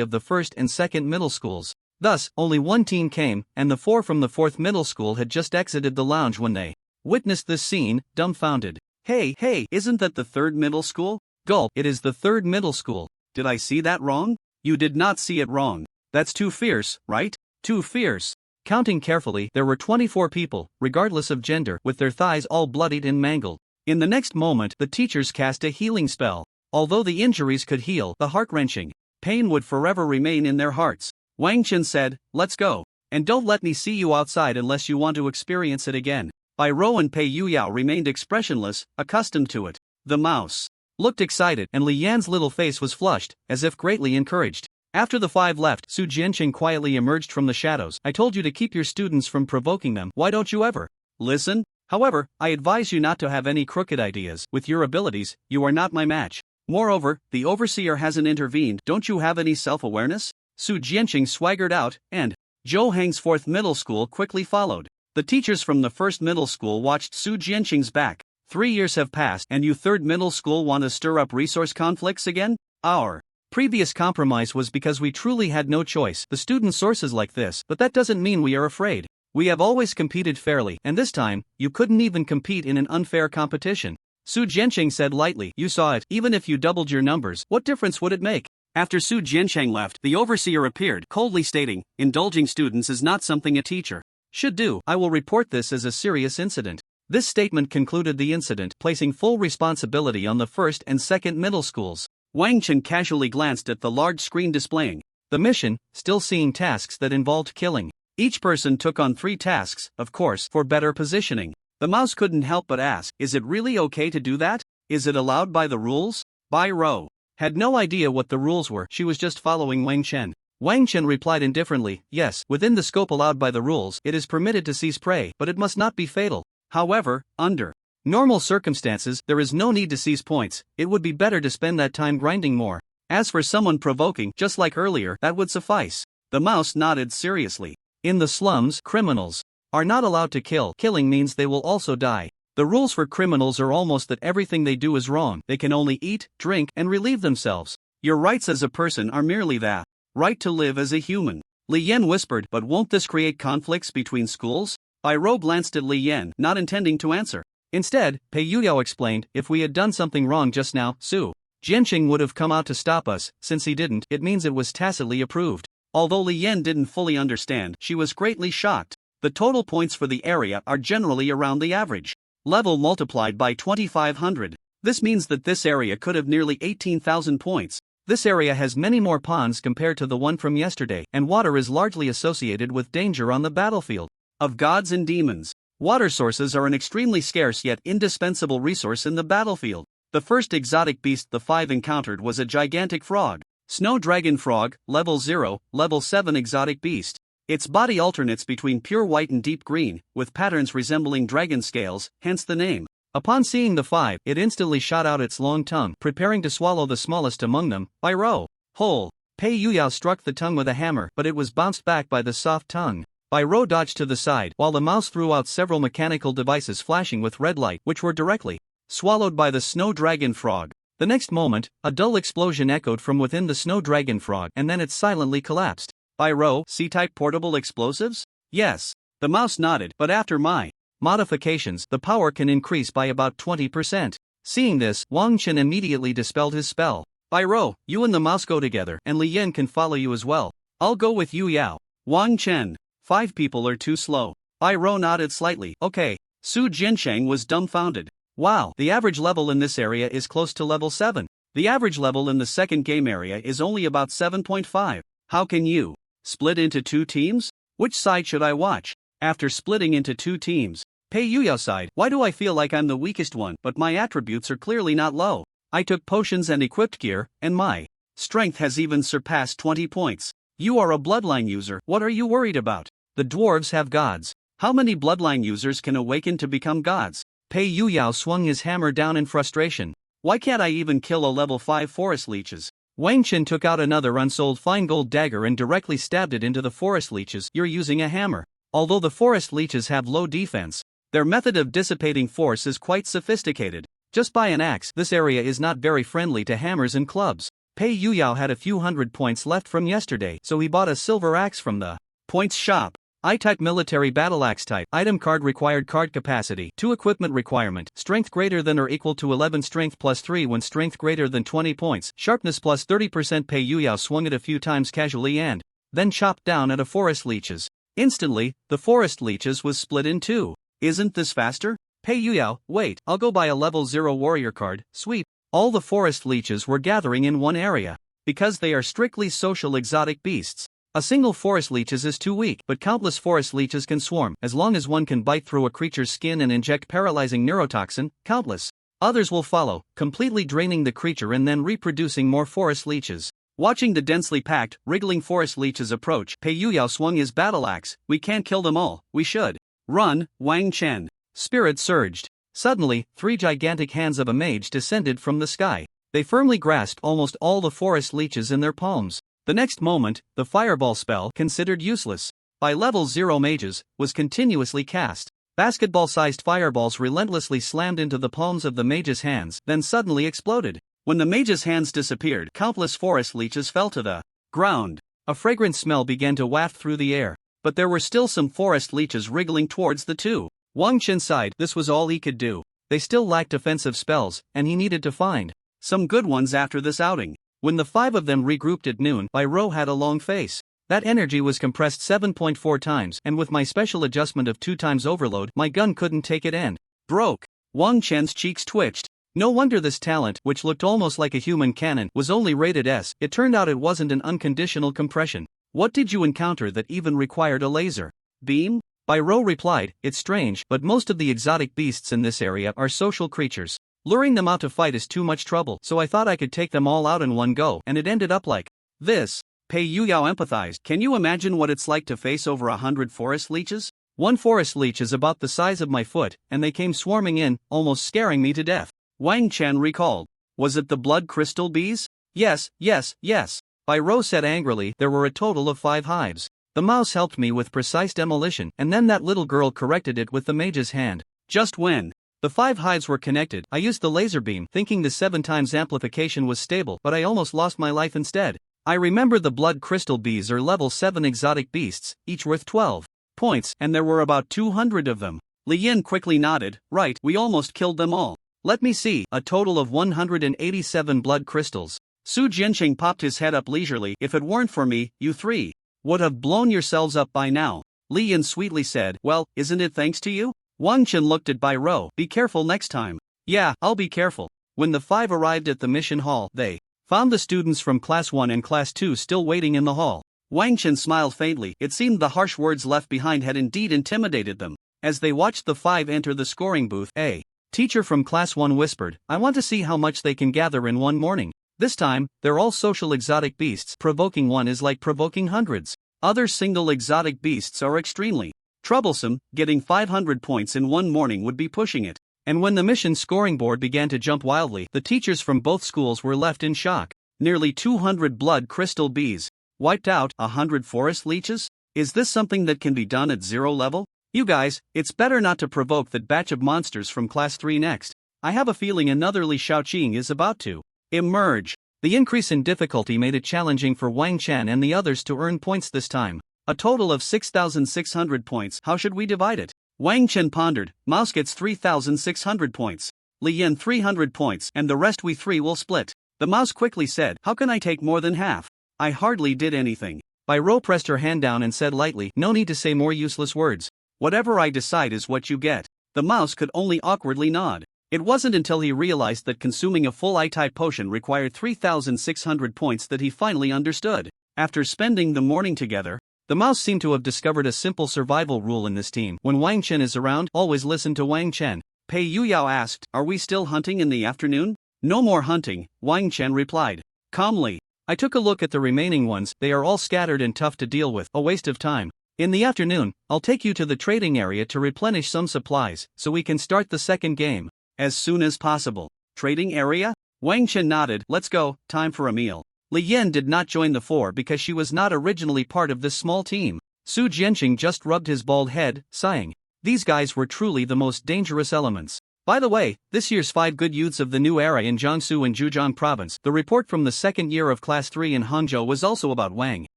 of the first and second middle schools. Thus, only one team came, and the 4 from the fourth middle school had just exited the lounge when they witnessed this scene, dumbfounded. Hey, isn't that the third middle school? Gulp, it is the third middle school. Did I see that wrong? You did not see it wrong. That's too fierce, right? Too fierce. Counting carefully, there were 24 people, regardless of gender, with their thighs all bloodied and mangled. In the next moment, the teachers cast a healing spell. Although the injuries could heal, the heart-wrenching pain would forever remain in their hearts. Wang Chen said, let's go. And don't let me see you outside unless you want to experience it again. Bai Rou and Pei Yuyao remained expressionless, accustomed to it. The mouse looked excited, and Li Yan's little face was flushed, as if greatly encouraged. After the five left, Su Jianqing quietly emerged from the shadows. I told you to keep your students from provoking them. Why don't you ever listen? However, I advise you not to have any crooked ideas. With your abilities, you are not my match. Moreover, the overseer hasn't intervened. Don't you have any self-awareness? Su Jianqing swaggered out, and Zhou Heng's fourth middle school quickly followed. The teachers from the first middle school watched Su Jianqing's back. 3 years have passed, and you third middle school want to stir up resource conflicts again? Our previous compromise was because we truly had no choice. The student sources like this, but that doesn't mean we are afraid. We have always competed fairly, and this time, you couldn't even compete in an unfair competition. Su Jianqing said lightly, you saw it. Even if you doubled your numbers, what difference would it make? After Su Jianqing left, the overseer appeared, coldly stating, indulging students is not something a teacher should do. I will report this as a serious incident. This statement concluded the incident, placing full responsibility on the first and second middle schools. Wang Chen casually glanced at the large screen displaying the mission, still seeing tasks that involved killing. Each person took on 3 tasks, of course, for better positioning. The mouse couldn't help but ask, is it really okay to do that? Is it allowed by the rules? Bai Rou had no idea what the rules were. She was just following Wang Chen. Wang Chen replied indifferently, yes, within the scope allowed by the rules, it is permitted to seize prey, but it must not be fatal. However, under normal circumstances, there is no need to seize points. It would be better to spend that time grinding more. As for someone provoking, just like earlier, that would suffice. The mouse nodded seriously. In the slums, criminals are not allowed to kill. Killing means they will also die. The rules for criminals are almost that everything they do is wrong. They can only eat, drink, and relieve themselves. Your rights as a person are merely that right to live as a human. Li Yan whispered, but won't this create conflicts between schools? Bai Rou glanced at Li Yan, not intending to answer. Instead, Pei Yuyao explained, if we had done something wrong just now, Su Jianqing would have come out to stop us. Since he didn't, it means it was tacitly approved. Although Li Yan didn't fully understand, she was greatly shocked. The total points for the area are generally around the average level multiplied by 2500. This means that this area could have nearly 18,000 points. This area has many more ponds compared to the one from yesterday, and water is largely associated with danger on the battlefield of gods and demons. Water sources are an extremely scarce yet indispensable resource in the battlefield. The first exotic beast the 5 encountered was a gigantic frog. Snow Dragon Frog, Level 0, Level 7 exotic beast. Its body alternates between pure white and deep green, with patterns resembling dragon scales, hence the name. Upon seeing the 5, it instantly shot out its long tongue, preparing to swallow the smallest among them, Bai Rou. Hole. Pei Yuyao struck the tongue with a hammer, but it was bounced back by the soft tongue. Bai Rou dodged to the side, while the mouse threw out several mechanical devices flashing with red light, which were directly swallowed by the Snow Dragon Frog. The next moment, a dull explosion echoed from within the Snow Dragon Frog, and then it silently collapsed. Bai Rou, C-type portable explosives? Yes. The mouse nodded, but after my modifications, the power can increase by about 20%. Seeing this, Wang Chen immediately dispelled his spell. Bai Rou, you and the mouse go together, and Li Yan can follow you as well. I'll go with Yu Yao. Wang Chen. 5 people are too slow. Bai Rou nodded slightly. Okay. Su Jianqing was dumbfounded. Wow, the average level in this area is close to level 7. The average level in the second game area is only about 7.5. How can you split into 2 teams? Which side should I watch? After splitting into 2 teams, Pei Yuyao side, why do I feel like I'm the weakest one, but my attributes are clearly not low? I took potions and equipped gear, and my strength has even surpassed 20 points. You are a bloodline user, what are you worried about? The dwarves have gods. How many bloodline users can awaken to become gods? Pei Yuyao swung his hammer down in frustration. Why can't I even kill a level 5 forest leeches? Wang Chen took out another unsold fine gold dagger and directly stabbed it into the forest leeches. You're using a hammer. Although the forest leeches have low defense, their method of dissipating force is quite sophisticated. Just buy an axe. This area is not very friendly to hammers and clubs. Pei Yuyao had a few hundred points left from yesterday, so he bought a silver axe from the points shop. I-type military battle axe type. Item card required card capacity. 2 equipment requirement. Strength greater than or equal to 11 strength plus 3 when strength greater than 20 points. Sharpness plus 30%. Pei Yuyao swung it a few times casually and then chopped down at a forest leeches. Instantly, the forest leeches was split in 2. Isn't this faster? Pei Yuyao, wait, I'll go buy a level 0 warrior card. Sweep. All the forest leeches were gathering in one area. Because they are strictly social exotic beasts, A single forest leech is too weak, but countless forest leeches can swarm. As long as one can bite through a creature's skin and inject paralyzing neurotoxin, countless others will follow, completely draining the creature and then reproducing more forest leeches. Watching the densely packed, wriggling forest leeches approach, Pei Yuyao swung his battle axe. We can't kill them all, we should run, Wang Chen. Spirit surged. Suddenly, 3 gigantic hands of a mage descended from the sky. They firmly grasped almost all the forest leeches in their palms. The next moment, the fireball spell, considered useless by level 0 mages, was continuously cast. Basketball-sized fireballs relentlessly slammed into the palms of the mage's hands, then suddenly exploded. When the mage's hands disappeared, countless forest leeches fell to the ground. A fragrant smell began to waft through the air, but there were still some forest leeches wriggling towards the two. Wang Chen sighed. This was all he could do. They still lacked offensive spells, and he needed to find some good ones after this outing. When the 5 of them regrouped at noon, Bai Rou had a long face. That energy was compressed 7.4 times, and with my special adjustment of 2 times overload, my gun couldn't take it and broke. Wang Chen's cheeks twitched. No wonder this talent, which looked almost like a human cannon, was only rated S. It turned out it wasn't an unconditional compression. What did you encounter that even required a laser beam? Bai Rou replied, it's strange, but most of the exotic beasts in this area are social creatures. Luring them out to fight is too much trouble, so I thought I could take them all out in one go, and it ended up like this. Pei Yuyao empathized. Can you imagine what it's like to face over 100 forest leeches? One forest leech is about the size of my foot, and they came swarming in, almost scaring me to death. Wang Chen recalled. Was it the blood crystal bees? Yes. Bai Rou said angrily. There were a total of 5 hives. The mouse helped me with precise demolition, and then that little girl corrected it with the mage's hand. Just when the 5 hives were connected, I used the laser beam, thinking the 7 times amplification was stable, but I almost lost my life instead. I remember the blood crystal bees are level 7 exotic beasts, each worth 12 points, and there were about 200 of them. Li Yin quickly nodded. Right, we almost killed them all. Let me see, a total of 187 blood crystals. Su Jianqing popped his head up leisurely. If it weren't for me, you 3 would have blown yourselves up by now. Li Yin sweetly said, well, isn't it thanks to you? Wang Chen looked at Bai Rou. Be careful next time. Yeah, I'll be careful. When the 5 arrived at the mission hall, they found the students from Class 1 and Class 2 still waiting in the hall. Wang Chen smiled faintly. It seemed the harsh words left behind had indeed intimidated them. As they watched the 5 enter the scoring booth, a teacher from Class 1 whispered, I want to see how much they can gather in one morning. This time, they're all social exotic beasts. Provoking one is like provoking hundreds. Other single exotic beasts are extremely troublesome. Getting 500 points in one morning would be pushing it. And when the mission scoring board began to jump wildly, the teachers from both schools were left in shock. Nearly 200 blood crystal bees. Wiped out. 100 forest leeches? Is this something that can be done at 0 level? You guys, it's better not to provoke that batch of monsters from Class 3 next. I have a feeling another Li Shaoqing is about to emerge. The increase in difficulty made it challenging for Wang Chen and the others to earn points this time. A total of 6,600 points. How should we divide it? Wang Chen pondered. Mouse gets 3,600 points. Li Yin 300 points, and the rest we 3 will split. The mouse quickly said, how can I take more than half? I hardly did anything. Bai Rou pressed her hand down and said lightly, no need to say more useless words. Whatever I decide is what you get. The mouse could only awkwardly nod. It wasn't until he realized that consuming a full I-type potion required 3,600 points that he finally understood. After spending the morning together, the mouse seemed to have discovered a simple survival rule in this team. When Wang Chen is around, always listen to Wang Chen. Pei Yuyao asked, are we still hunting in the afternoon? No more hunting, Wang Chen replied calmly. I took a look at the remaining ones. They are all scattered and tough to deal with, a waste of time. In the afternoon, I'll take you to the trading area to replenish some supplies, so we can start the second game as soon as possible. Trading area? Wang Chen nodded. Let's go, time for a meal. Li Yin did not join the 4 because she was not originally part of this small team. Su Jianqing just rubbed his bald head, sighing. These guys were truly the most dangerous elements. By the way, this year's 5 good youths of the new era in Jiangsu and Zhejiang province. The report from the second year of Class 3 in Hangzhou was also about Wang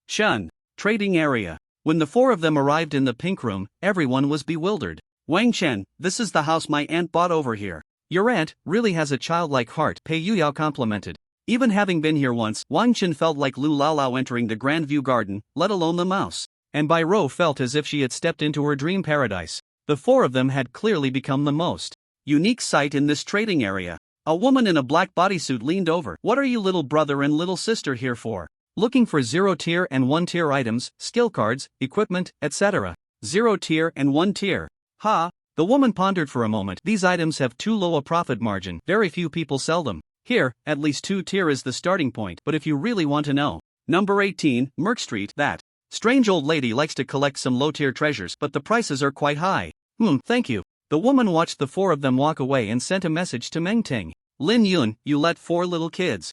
Chen. Trading area. When the 4 of them arrived in the pink room, everyone was bewildered. Wang Chen, this is the house my aunt bought over here. Your aunt really has a childlike heart, Pei Yuyao complimented. Even having been here once, Wang Chen felt like Lu Laolao entering the Grand View Garden, let alone the mouse. And Bai Rou felt as if she had stepped into her dream paradise. The 4 of them had clearly become the most unique sight in this trading area. A woman in a black bodysuit leaned over. What are you little brother and little sister here for? Looking for 0 tier and 1 tier items, skill cards, equipment, etc. 0 tier and 1 tier. Ha! The woman pondered for a moment. These items have too low a profit margin, very few people sell them. Here, at least 2 tier is the starting point, but if you really want to know. Number 18, Merc Street. That strange old lady likes to collect some low tier treasures, but the prices are quite high. Thank you. The woman watched the 4 of them walk away and sent a message to Meng Ting. Lin Yun, you let 4 little kids.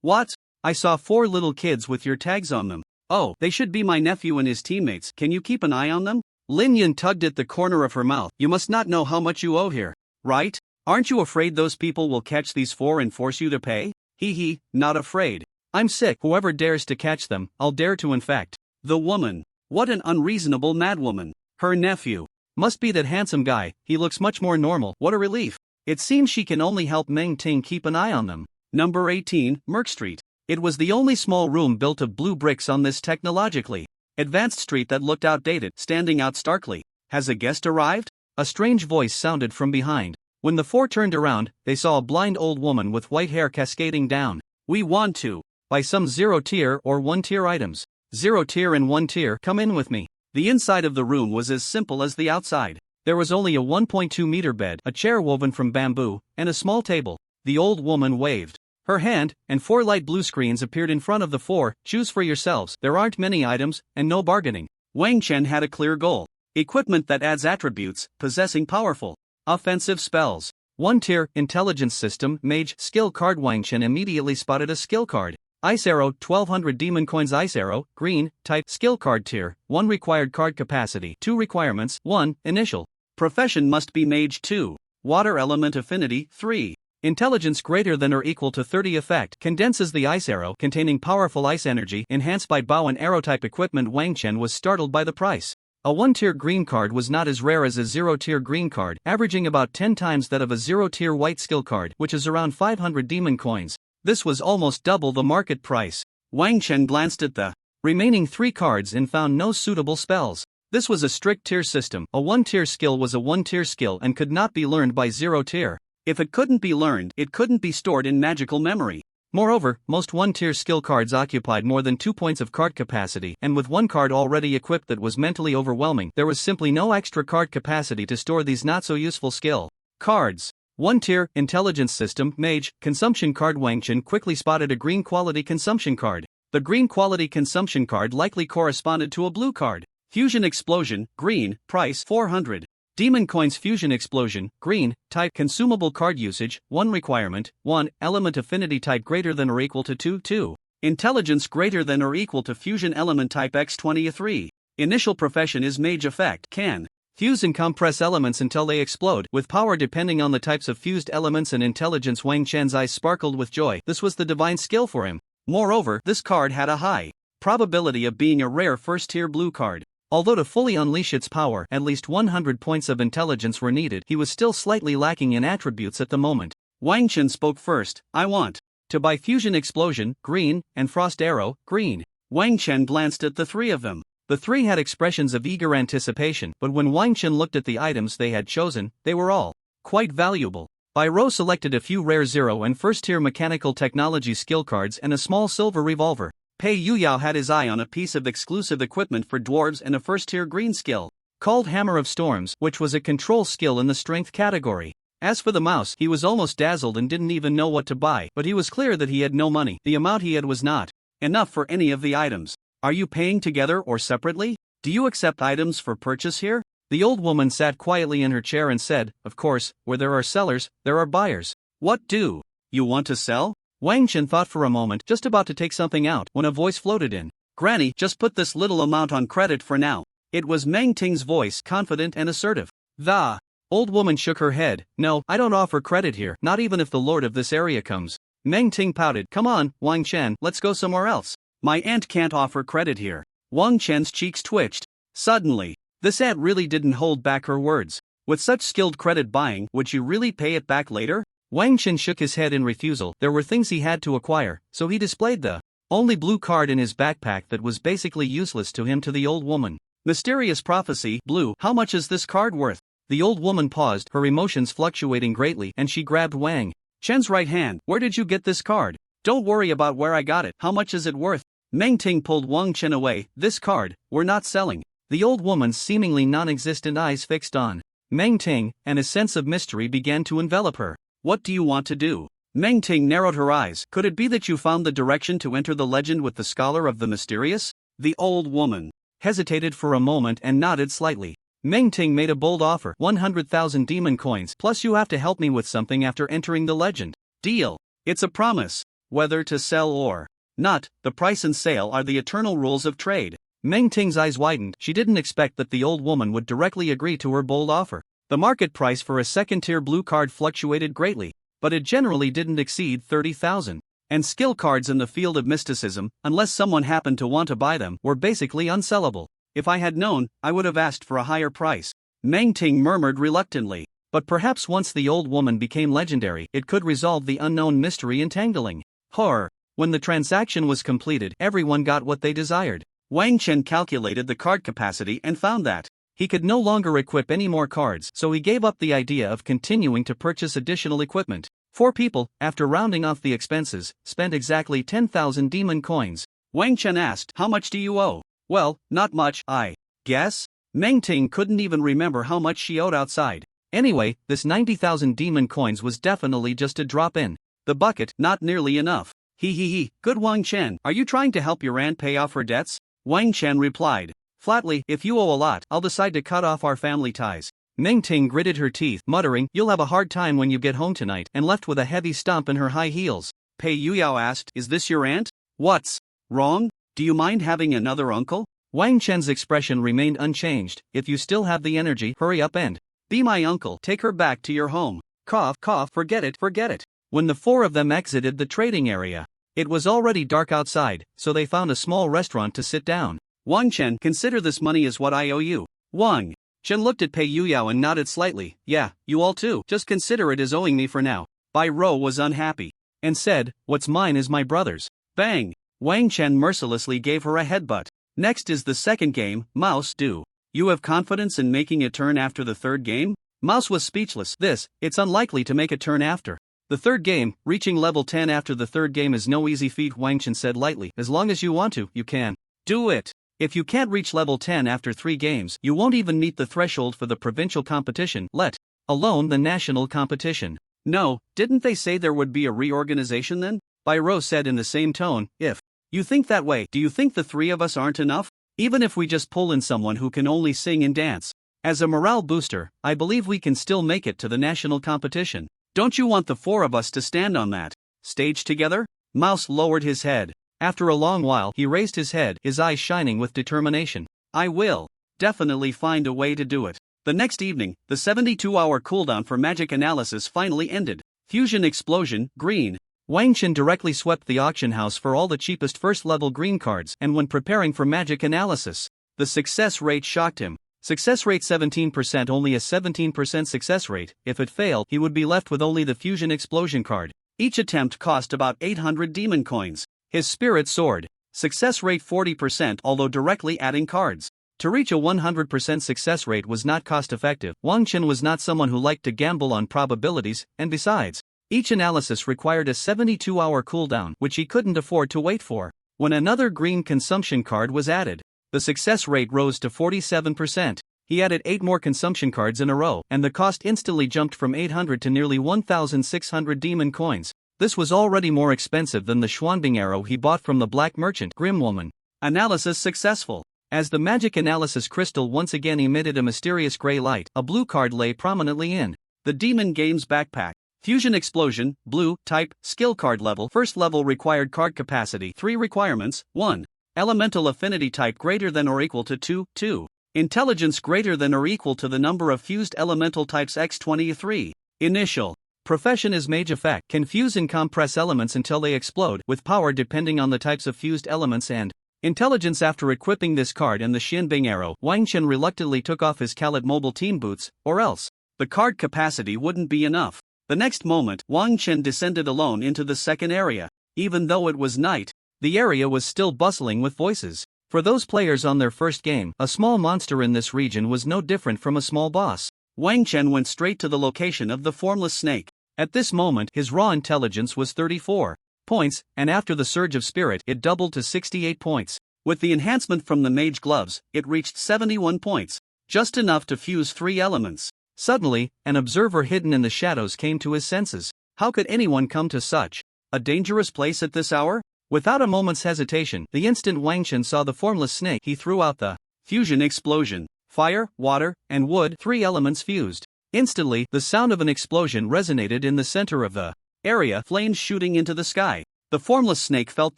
What? I saw 4 little kids with your tags on them. Oh, they should be my nephew and his teammates. Can you keep an eye on them? Lin Yun tugged at the corner of her mouth. You must not know how much you owe here, right? Aren't you afraid those people will catch these 4 and force you to pay? Hee, not afraid. I'm sick. Whoever dares to catch them, I'll dare to infect. The woman. What an unreasonable madwoman. Her nephew. Must be that handsome guy, he looks much more normal. What a relief. It seems she can only help Meng Ting keep an eye on them. Number 18, Merc Street. It was the only small room built of blue bricks on this technologically advanced street that looked outdated, standing out starkly. Has a guest arrived? A strange voice sounded from behind. When the 4 turned around, they saw a blind old woman with white hair cascading down. We want to buy some 0 tier or 1 tier items. 0 tier and 1 tier, come in with me. The inside of the room was as simple as the outside. There was only a 1.2 meter bed, a chair woven from bamboo, and a small table. The old woman waved her hand, and 4 light blue screens appeared in front of the 4. Choose for yourselves. There aren't many items, and no bargaining. Wang Chen had a clear goal. Equipment that adds attributes, possessing powerful offensive spells. 1 tier, intelligence system, mage, skill card. Wang Chen immediately spotted a skill card. Ice Arrow, 1200 demon coins. Ice Arrow, green, type, skill card tier, 1 required card capacity, 2 requirements, 1, initial. Profession must be mage. 2. Water element affinity, 3. Intelligence greater than or equal to 30. Effect condenses the ice arrow containing powerful ice energy enhanced by bow and arrow type equipment. Wang Chen was startled by the price. A 1 tier green card was not as rare as a 0 tier green card, averaging about 10 times that of a 0 tier white skill card, which is around 500 demon coins. This was almost double the market price. Wang Chen glanced at the remaining 3 cards and found no suitable spells. This was a strict tier system. A 1 tier skill was a 1 tier skill and could not be learned by 0 tier. If it couldn't be learned, it couldn't be stored in magical memory. Moreover, most 1 tier skill cards occupied more than 2 points of card capacity, and with 1 card already equipped that was mentally overwhelming, there was simply no extra card capacity to store these not so useful skill cards. 1 tier, intelligence system, mage, consumption card. Wang Chen quickly spotted a green quality consumption card. The green quality consumption card likely corresponded to a blue card. Fusion explosion, green, price 400. Demon coins. Fusion explosion, green, type, consumable card usage, 1 requirement, 1, element affinity type greater than or equal to 2, 2. Intelligence greater than or equal to fusion element type X20, 3. Initial profession is mage. Effect can fuse and compress elements until they explode, with power depending on the types of fused elements and intelligence. Wang Chen's eyes sparkled with joy. This was the divine skill for him. Moreover, this card had a high probability of being a rare 1st tier blue card. Although to fully unleash its power, at least 100 points of intelligence were needed, he was still slightly lacking in attributes at the moment. Wang Chen spoke first. I want to buy Fusion Explosion, green, and Frost Arrow, green. Wang Chen glanced at the 3 of them. The 3 had expressions of eager anticipation, but when Wang Chen looked at the items they had chosen, they were all quite valuable. Bai Rou selected a few rare 0 and 1st tier mechanical technology skill cards and a small silver revolver. Pei Yuyao had his eye on a piece of exclusive equipment for dwarves and a 1st tier green skill, called Hammer of Storms, which was a control skill in the strength category. As for the mouse, he was almost dazzled and didn't even know what to buy, but he was clear that he had no money. The amount he had was not enough for any of the items. Are you paying together or separately? Do you accept items for purchase here? The old woman sat quietly in her chair and said, of course, where there are sellers, there are buyers. What do you want to sell? Wang Chen thought for a moment, just about to take something out, when a voice floated in. Granny, just put this little amount on credit for now. It was Meng Ting's voice, confident and assertive. The old woman shook her head. No, I don't offer credit here, not even if the lord of this area comes. Meng Ting pouted. Come on, Wang Chen, let's go somewhere else. My aunt can't offer credit here. Wang Chen's cheeks twitched. Suddenly, this aunt really didn't hold back her words. With such skilled credit buying, would you really pay it back later? Wang Chen shook his head in refusal. There were things he had to acquire, so he displayed the only blue card in his backpack that was basically useless to him to the old woman. Mysterious prophecy, blue. How much is this card worth? The old woman paused, her emotions fluctuating greatly, and she grabbed Wang Chen's right hand. Where did you get this card? Don't worry about where I got it. How much is it worth? Meng Ting pulled Wang Chen away. This card, we're not selling. The old woman's seemingly non-existent eyes fixed on Meng Ting, and a sense of mystery began to envelop her. What do you want to do? Meng Ting narrowed her eyes. Could it be that you found the direction to enter the legend with the Scholar of the Mysterious? The old woman hesitated for a moment and nodded slightly. Meng Ting made a bold offer. 100,000 demon coins, plus you have to help me with something after entering the legend. Deal. It's a promise. Whether to sell or not, the price and sale are the eternal rules of trade. Meng Ting's eyes widened. She didn't expect that the old woman would directly agree to her bold offer. The market price for a second-tier blue card fluctuated greatly, but it generally didn't exceed 30,000. And skill cards in the field of mysticism, unless someone happened to want to buy them, were basically unsellable. If I had known, I would have asked for a higher price. Meng Ting murmured reluctantly. But perhaps once the old woman became legendary, it could resolve the unknown mystery entangling her. When the transaction was completed, everyone got what they desired. Wang Chen calculated the card capacity and found that he could no longer equip any more cards, so he gave up the idea of continuing to purchase additional equipment. 4 people, after rounding off the expenses, spent exactly 10,000 demon coins. Wang Chen asked, how much do you owe? Well, not much, I guess. Meng Ting couldn't even remember how much she owed outside. Anyway, this 90,000 demon coins was definitely just a drop in the bucket, not nearly enough. He. Good Wang Chen, are you trying to help your aunt pay off her debts? Wang Chen replied flatly, if you owe a lot, I'll decide to cut off our family ties. Meng Ting gritted her teeth, muttering, you'll have a hard time when you get home tonight, and left with a heavy stomp in her high heels. Pei Yuyao asked, is this your aunt? What's wrong? Do you mind having another uncle? Wang Chen's expression remained unchanged. If you still have the energy, hurry up and be my uncle. Take her back to your home. Cough, forget it. When the 4 of them exited the trading area, it was already dark outside, so they found a small restaurant to sit down. Wang Chen, consider this money as what I owe you. Wang Chen looked at Pei Yuyao and nodded slightly. Yeah, you all too. Just consider it as owing me for now. Bai Rou was unhappy and said, what's mine is my brother's. Bang! Wang Chen mercilessly gave her a headbutt. Next is the second game, Mouse. Do you have confidence in making a turn after the third game? Mouse was speechless. It's unlikely to make a turn after the third game. Reaching level 10 after the third game is no easy feat, Wang Chen said lightly. As long as you want to, you can do it. If you can't reach level 10 after 3 games, you won't even meet the threshold for the provincial competition, let alone the national competition. No, didn't they say there would be a reorganization then? Bai Rou said in the same tone, if you think that way, do you think the 3 of us aren't enough? Even if we just pull in someone who can only sing and dance as a morale booster, I believe we can still make it to the national competition. Don't you want the 4 of us to stand on that stage together? Mouse lowered his head. After a long while, he raised his head, his eyes shining with determination. I will definitely find a way to do it. The next evening, the 72-hour cooldown for magic analysis finally ended. Fusion explosion, green. Wang Chen directly swept the auction house for all the cheapest first-level green cards, and when preparing for magic analysis, the success rate shocked him. Success rate 17%, only a 17% success rate. If it failed, he would be left with only the fusion explosion card. Each attempt cost about 800 demon coins. His spirit soared. Success rate 40%, although directly adding cards. To reach a 100% success rate was not cost-effective. Wang Chen was not someone who liked to gamble on probabilities, and besides, each analysis required a 72-hour cooldown, which he couldn't afford to wait for. When another green consumption card was added, the success rate rose to 47%. He added 8 more consumption cards in a row, and the cost instantly jumped from 800 to nearly 1,600 demon coins. This was already more expensive than the Xuanbing arrow he bought from the black merchant, Grim Woman. Analysis successful. As the magic analysis crystal once again emitted a mysterious gray light, a blue card lay prominently in the Demon Games backpack. Fusion explosion, blue, type, skill card level, first level required card capacity, 3 requirements, 1. Elemental affinity type greater than or equal to 2. Intelligence greater than or equal to the number of fused elemental types x 23. Initial profession is Mage effect, can fuse and compress elements until they explode, with power depending on the types of fused elements and intelligence. After equipping this card and the Xianbing arrow, Wang Chen reluctantly took off his Kalit mobile team boots, or else the card capacity wouldn't be enough. The next moment, Wang Chen descended alone into the second area. Even though it was night, the area was still bustling with voices. For those players on their first game, a small monster in this region was no different from a small boss. Wang Chen went straight to the location of the formless snake. At this moment, his raw intelligence was 34. points, and after the Surge of Spirit it doubled to 68 points. With the enhancement from the Mage gloves, it reached 71 points. Just enough to fuse 3 elements. Suddenly, an observer hidden in the shadows came to his senses. How could anyone come to such a dangerous place at this hour? Without a moment's hesitation, the instant Wang Chen saw the formless snake, he threw out the fusion explosion. Fire, water, and wood, 3 elements fused. Instantly, the sound of an explosion resonated in the center of the area, flames shooting into the sky. The formless snake felt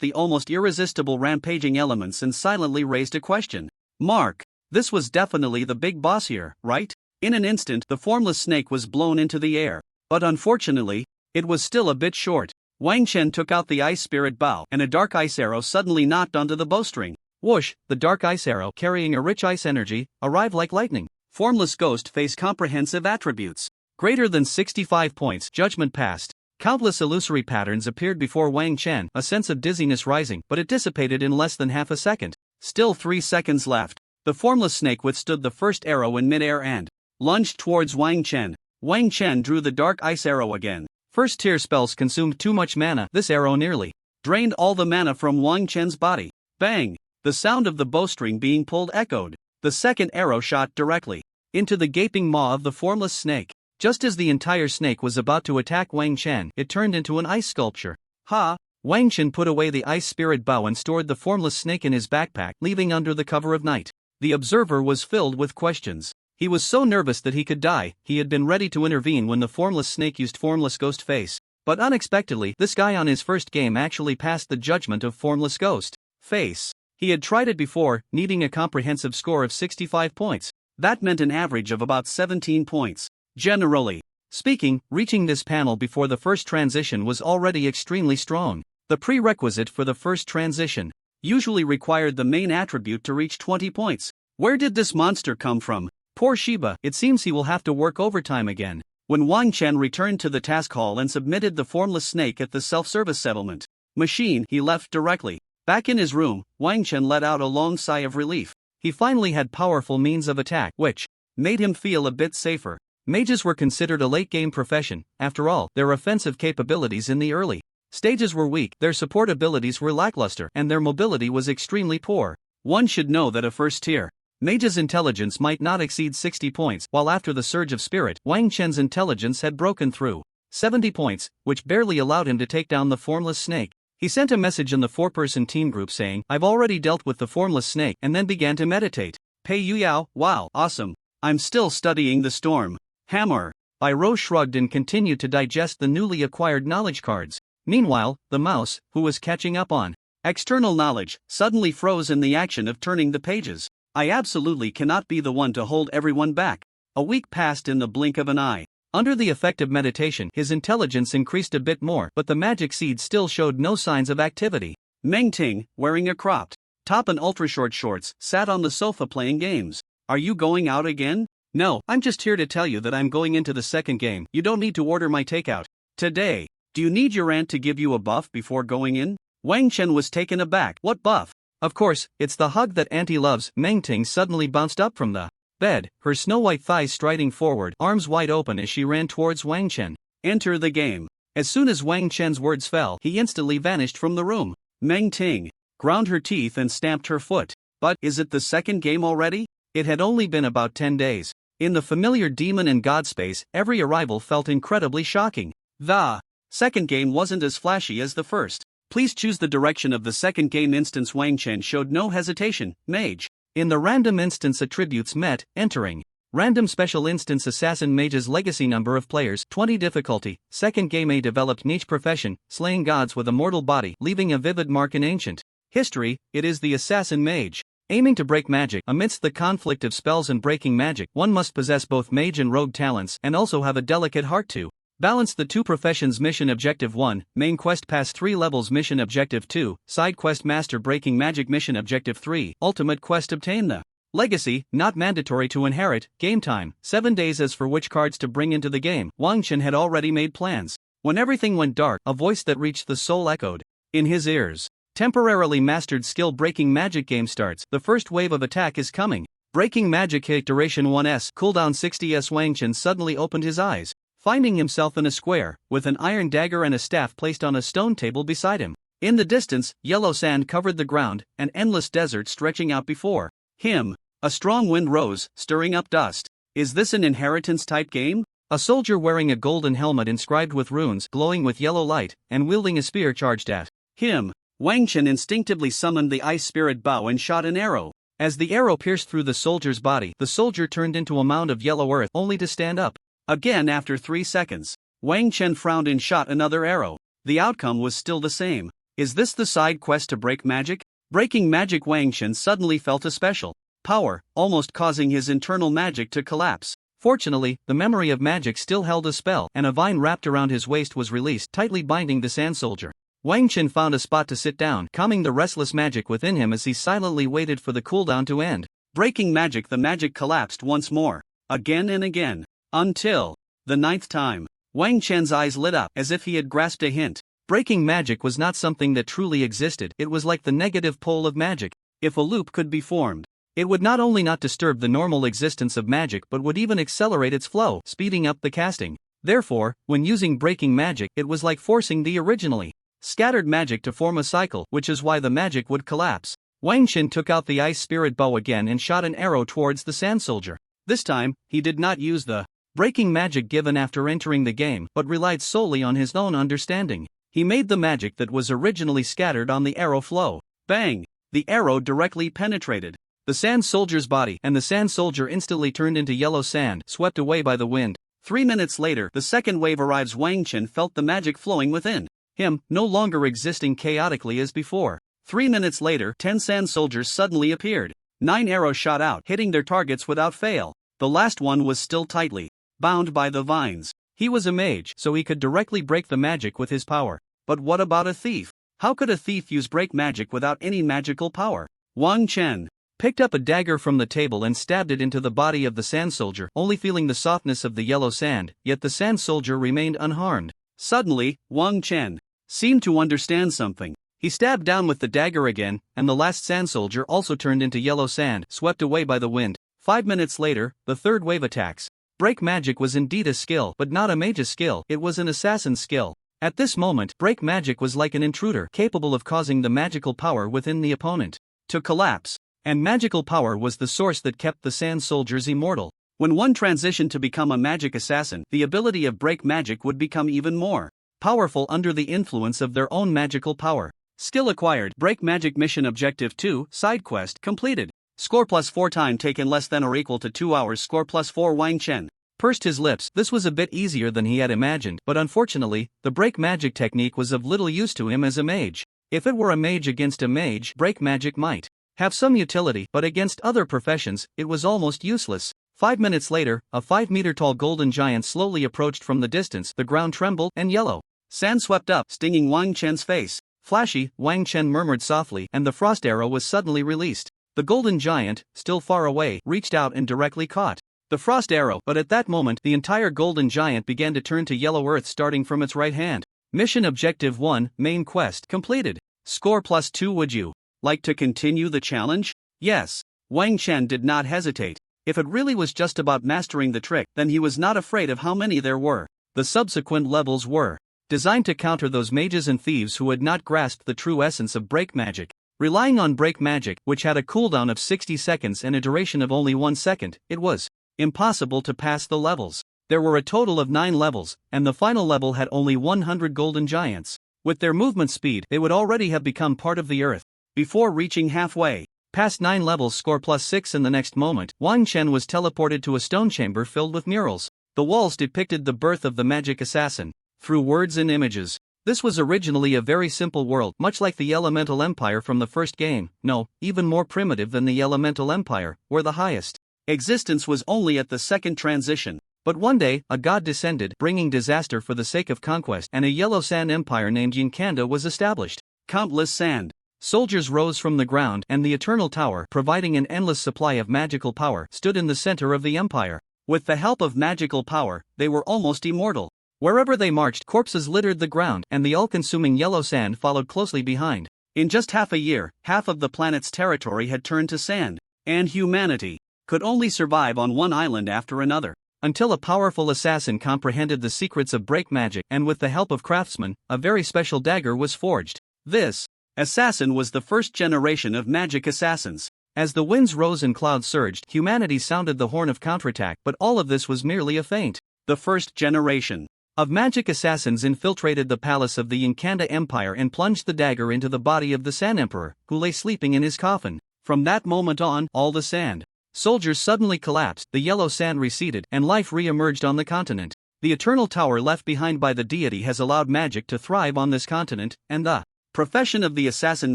the almost irresistible rampaging elements and silently raised a question. Mark, this was definitely the big boss here, right? In an instant, the formless snake was blown into the air. But unfortunately, it was still a bit short. Wang Chen took out the ice spirit bow, and a dark ice arrow suddenly knocked onto the bowstring. Whoosh, the dark ice arrow, carrying a rich ice energy, arrived like lightning. Formless ghost face comprehensive attributes. Greater than 65 points, judgment passed. Countless illusory patterns appeared before Wang Chen, a sense of dizziness rising, but it dissipated in less than half a second. Still 3 seconds left. The formless snake withstood the first arrow in midair and lunged towards Wang Chen. Wang Chen drew the dark ice arrow again. First tier spells consumed too much mana. This arrow nearly drained all the mana from Wang Chen's body. Bang! The sound of the bowstring being pulled echoed. The second arrow shot directly into the gaping maw of the formless snake. Just as the entire snake was about to attack Wang Chen, it turned into an ice sculpture. Ha! Wang Chen put away the ice spirit bow and stored the formless snake in his backpack, leaving under the cover of night. The observer was filled with questions. He was so nervous that he could die. He had been ready to intervene when the formless snake used formless ghost face. But unexpectedly, this guy on his first game actually passed the judgment of formless ghost face. He had tried it before, needing a comprehensive score of 65 points. That meant an average of about 17 points. Generally speaking, reaching this panel before the first transition was already extremely strong. The prerequisite for the first transition usually required the main attribute to reach 20 points. Where did this monster come from? Poor Shiba, it seems he will have to work overtime again. When Wang Chen returned to the task hall and submitted the formless snake at the self-service settlement machine, he left directly. Back in his room, Wang Chen let out a long sigh of relief. He finally had powerful means of attack, which made him feel a bit safer. Mages were considered a late-game profession. After all, their offensive capabilities in the early stages were weak, their support abilities were lackluster, and their mobility was extremely poor. One should know that a first-tier mage's intelligence might not exceed 60 points, while after the Surge of Spirit, Wang Chen's intelligence had broken through 70 points, which barely allowed him to take down the formless snake. He sent a message in the 4-person team group saying, "I've already dealt with the formless snake," and then began to meditate. Pei Yuyao, wow, awesome. I'm still studying the storm hammer. Iroh shrugged and continued to digest the newly acquired knowledge cards. Meanwhile, the mouse, who was catching up on external knowledge, suddenly froze in the action of turning the pages. I absolutely cannot be the one to hold everyone back. A week passed in the blink of an eye. Under the effect of meditation, his intelligence increased a bit more, but the magic seed still showed no signs of activity. Meng Ting, wearing a cropped top and ultra-short shorts, sat on the sofa playing games. Are you going out again? No, I'm just here to tell you that I'm going into the second game. You don't need to order my takeout today. Do you need your aunt to give you a buff before going in? Wang Chen was taken aback. What buff? Of course, it's the hug that Auntie loves. Meng Ting suddenly bounced up from the bed, her snow-white thighs striding forward, arms wide open as she ran towards Wang Chen. Enter the game. As soon as Wang Chen's words fell, he instantly vanished from the room. Meng Ting ground her teeth and stamped her foot. But, is it the second game already? It had only been about 10 days. In the familiar demon and god space, every arrival felt incredibly shocking. The second game wasn't as flashy as the first. Please choose the direction of the second game instance. Wang Chen showed no hesitation. Mage. In the random instance attributes met, entering. Random special instance assassin mage's legacy number of players 20 difficulty. Second game a developed niche profession, slaying gods with a mortal body, leaving a vivid mark in ancient history. It is the assassin mage. Aiming to break magic. Amidst the conflict of spells and breaking magic, one must possess both mage and rogue talents and also have a delicate heart to balance the two professions. Mission Objective 1, Main Quest Pass 3 levels. Mission Objective 2, Side Quest Master Breaking Magic. Mission Objective 3, Ultimate Quest Obtain the Legacy, not mandatory to inherit. Game time, 7 days. As for which cards to bring into the game, Wang Chen had already made plans. When everything went dark, a voice that reached the soul echoed in his ears. Temporarily mastered skill. Breaking Magic. Game starts. The first wave of attack is coming. Breaking Magic hit duration 1s, cooldown 60s. Wang Chen suddenly opened his eyes. finding himself in a square, with an iron dagger and a staff placed on a stone table beside him. In the distance, yellow sand covered the ground, an endless desert stretching out before him. A strong wind rose, stirring up dust. Is this an inheritance-type game? A soldier wearing a golden helmet inscribed with runes, glowing with yellow light, and wielding a spear charged at him. Wang Chen instinctively summoned the ice spirit bow and shot an arrow. As the arrow pierced through the soldier's body, the soldier turned into a mound of yellow earth, only to stand up again after 3 seconds. Wang Chen frowned and shot another arrow. The outcome was still the same. Is this the side quest to break magic? Breaking magic. Wang Chen suddenly felt a special power, almost causing his internal magic to collapse. Fortunately, the memory of magic still held a spell, and a vine wrapped around his waist was released, tightly binding the sand soldier. Wang Chen found a spot to sit down, calming the restless magic within him as he silently waited for the cooldown to end. Breaking magic. The magic collapsed once more, again and again, until the 9th time. Wang Chen's eyes lit up, as if he had grasped a hint. Breaking magic was not something that truly existed, it was like the negative pole of magic. If a loop could be formed, it would not only not disturb the normal existence of magic but would even accelerate its flow, speeding up the casting. Therefore, when using breaking magic, it was like forcing the originally scattered magic to form a cycle, which is why the magic would collapse. Wang Chen took out the ice spirit bow again and shot an arrow towards the sand soldier. This time, he did not use the breaking magic given after entering the game, but relied solely on his own understanding. He made the magic that was originally scattered on the arrow flow. Bang! The arrow directly penetrated the sand soldier's body, and the sand soldier instantly turned into yellow sand, swept away by the wind. 3 minutes later, the second wave arrives. Wang Chen felt the magic flowing within him, no longer existing chaotically as before. 3 minutes later, 10 sand soldiers suddenly appeared. 9 arrows shot out, hitting their targets without fail. The last one was still tightly bound by the vines. He was a mage, so he could directly break the magic with his power. But what about a thief? How could a thief use break magic without any magical power? Wang Chen picked up a dagger from the table and stabbed it into the body of the sand soldier, only feeling the softness of the yellow sand, yet the sand soldier remained unharmed. Suddenly, Wang Chen seemed to understand something. He stabbed down with the dagger again, and the last sand soldier also turned into yellow sand, swept away by the wind. 5 minutes later, the third wave attacks. Break magic was indeed a skill, but not a mage's skill, it was an assassin's skill. At this moment, break magic was like an intruder, capable of causing the magical power within the opponent to collapse. And magical power was the source that kept the sand soldiers immortal. When one transitioned to become a magic assassin, the ability of break magic would become even more powerful under the influence of their own magical power. Skill acquired. Break magic mission objective 2, side quest completed. Score +4. Time taken less than or equal to 2 hours. Score +4. Wang Chen pursed his lips. This was a bit easier than he had imagined, but unfortunately, the break magic technique was of little use to him as a mage. If it were a mage against a mage, break magic might have some utility, but against other professions, it was almost useless. 5 minutes later, a 5-meter-tall golden giant slowly approached from the distance. The ground trembled, and yellow sand swept up, stinging Wang Chen's face. Flashy, Wang Chen murmured softly, and the frost arrow was suddenly released. The golden giant, still far away, reached out and directly caught the frost arrow, but at that moment, the entire golden giant began to turn to yellow earth starting from its right hand. Mission Objective 1, Main Quest, completed. Score +2. Would you like to continue the challenge? Yes. Wang Chen did not hesitate. If it really was just about mastering the trick, then he was not afraid of how many there were. The subsequent levels were designed to counter those mages and thieves who had not grasped the true essence of break magic. Relying on break magic, which had a cooldown of 60 seconds and a duration of only 1 second, it was impossible to pass the levels. There were a total of 9 levels, and the final level had only 100 golden giants. With their movement speed, they would already have become part of the earth before reaching halfway past 9 levels. Score +6. In the next moment, Wang Chen was teleported to a stone chamber filled with murals. The walls depicted the birth of the magic assassin through words and images. This was originally a very simple world, much like the Elemental Empire from the first game, no, even more primitive than the Elemental Empire, where the highest existence was only at the second transition. But one day, a god descended, bringing disaster for the sake of conquest, and a yellow sand empire named Yinkanda was established. Countless sand soldiers rose from the ground, and the Eternal Tower, providing an endless supply of magical power, stood in the center of the empire. With the help of magical power, they were almost immortal. Wherever they marched, corpses littered the ground, and the all-consuming yellow sand followed closely behind. In just half a year, half of the planet's territory had turned to sand, and humanity could only survive on one island after another. until a powerful assassin comprehended the secrets of break magic, and with the help of craftsmen, a very special dagger was forged. This assassin was the first generation of magic assassins. As the winds rose and clouds surged, humanity sounded the horn of counterattack, but all of this was merely a feint. The first generation of magic assassins infiltrated the palace of the Inkanda Empire and plunged the dagger into the body of the Sand Emperor, who lay sleeping in his coffin. From that moment on, all the sand soldiers suddenly collapsed, the yellow sand receded, and life re-emerged on the continent. The eternal tower left behind by the deity has allowed magic to thrive on this continent, and the profession of the assassin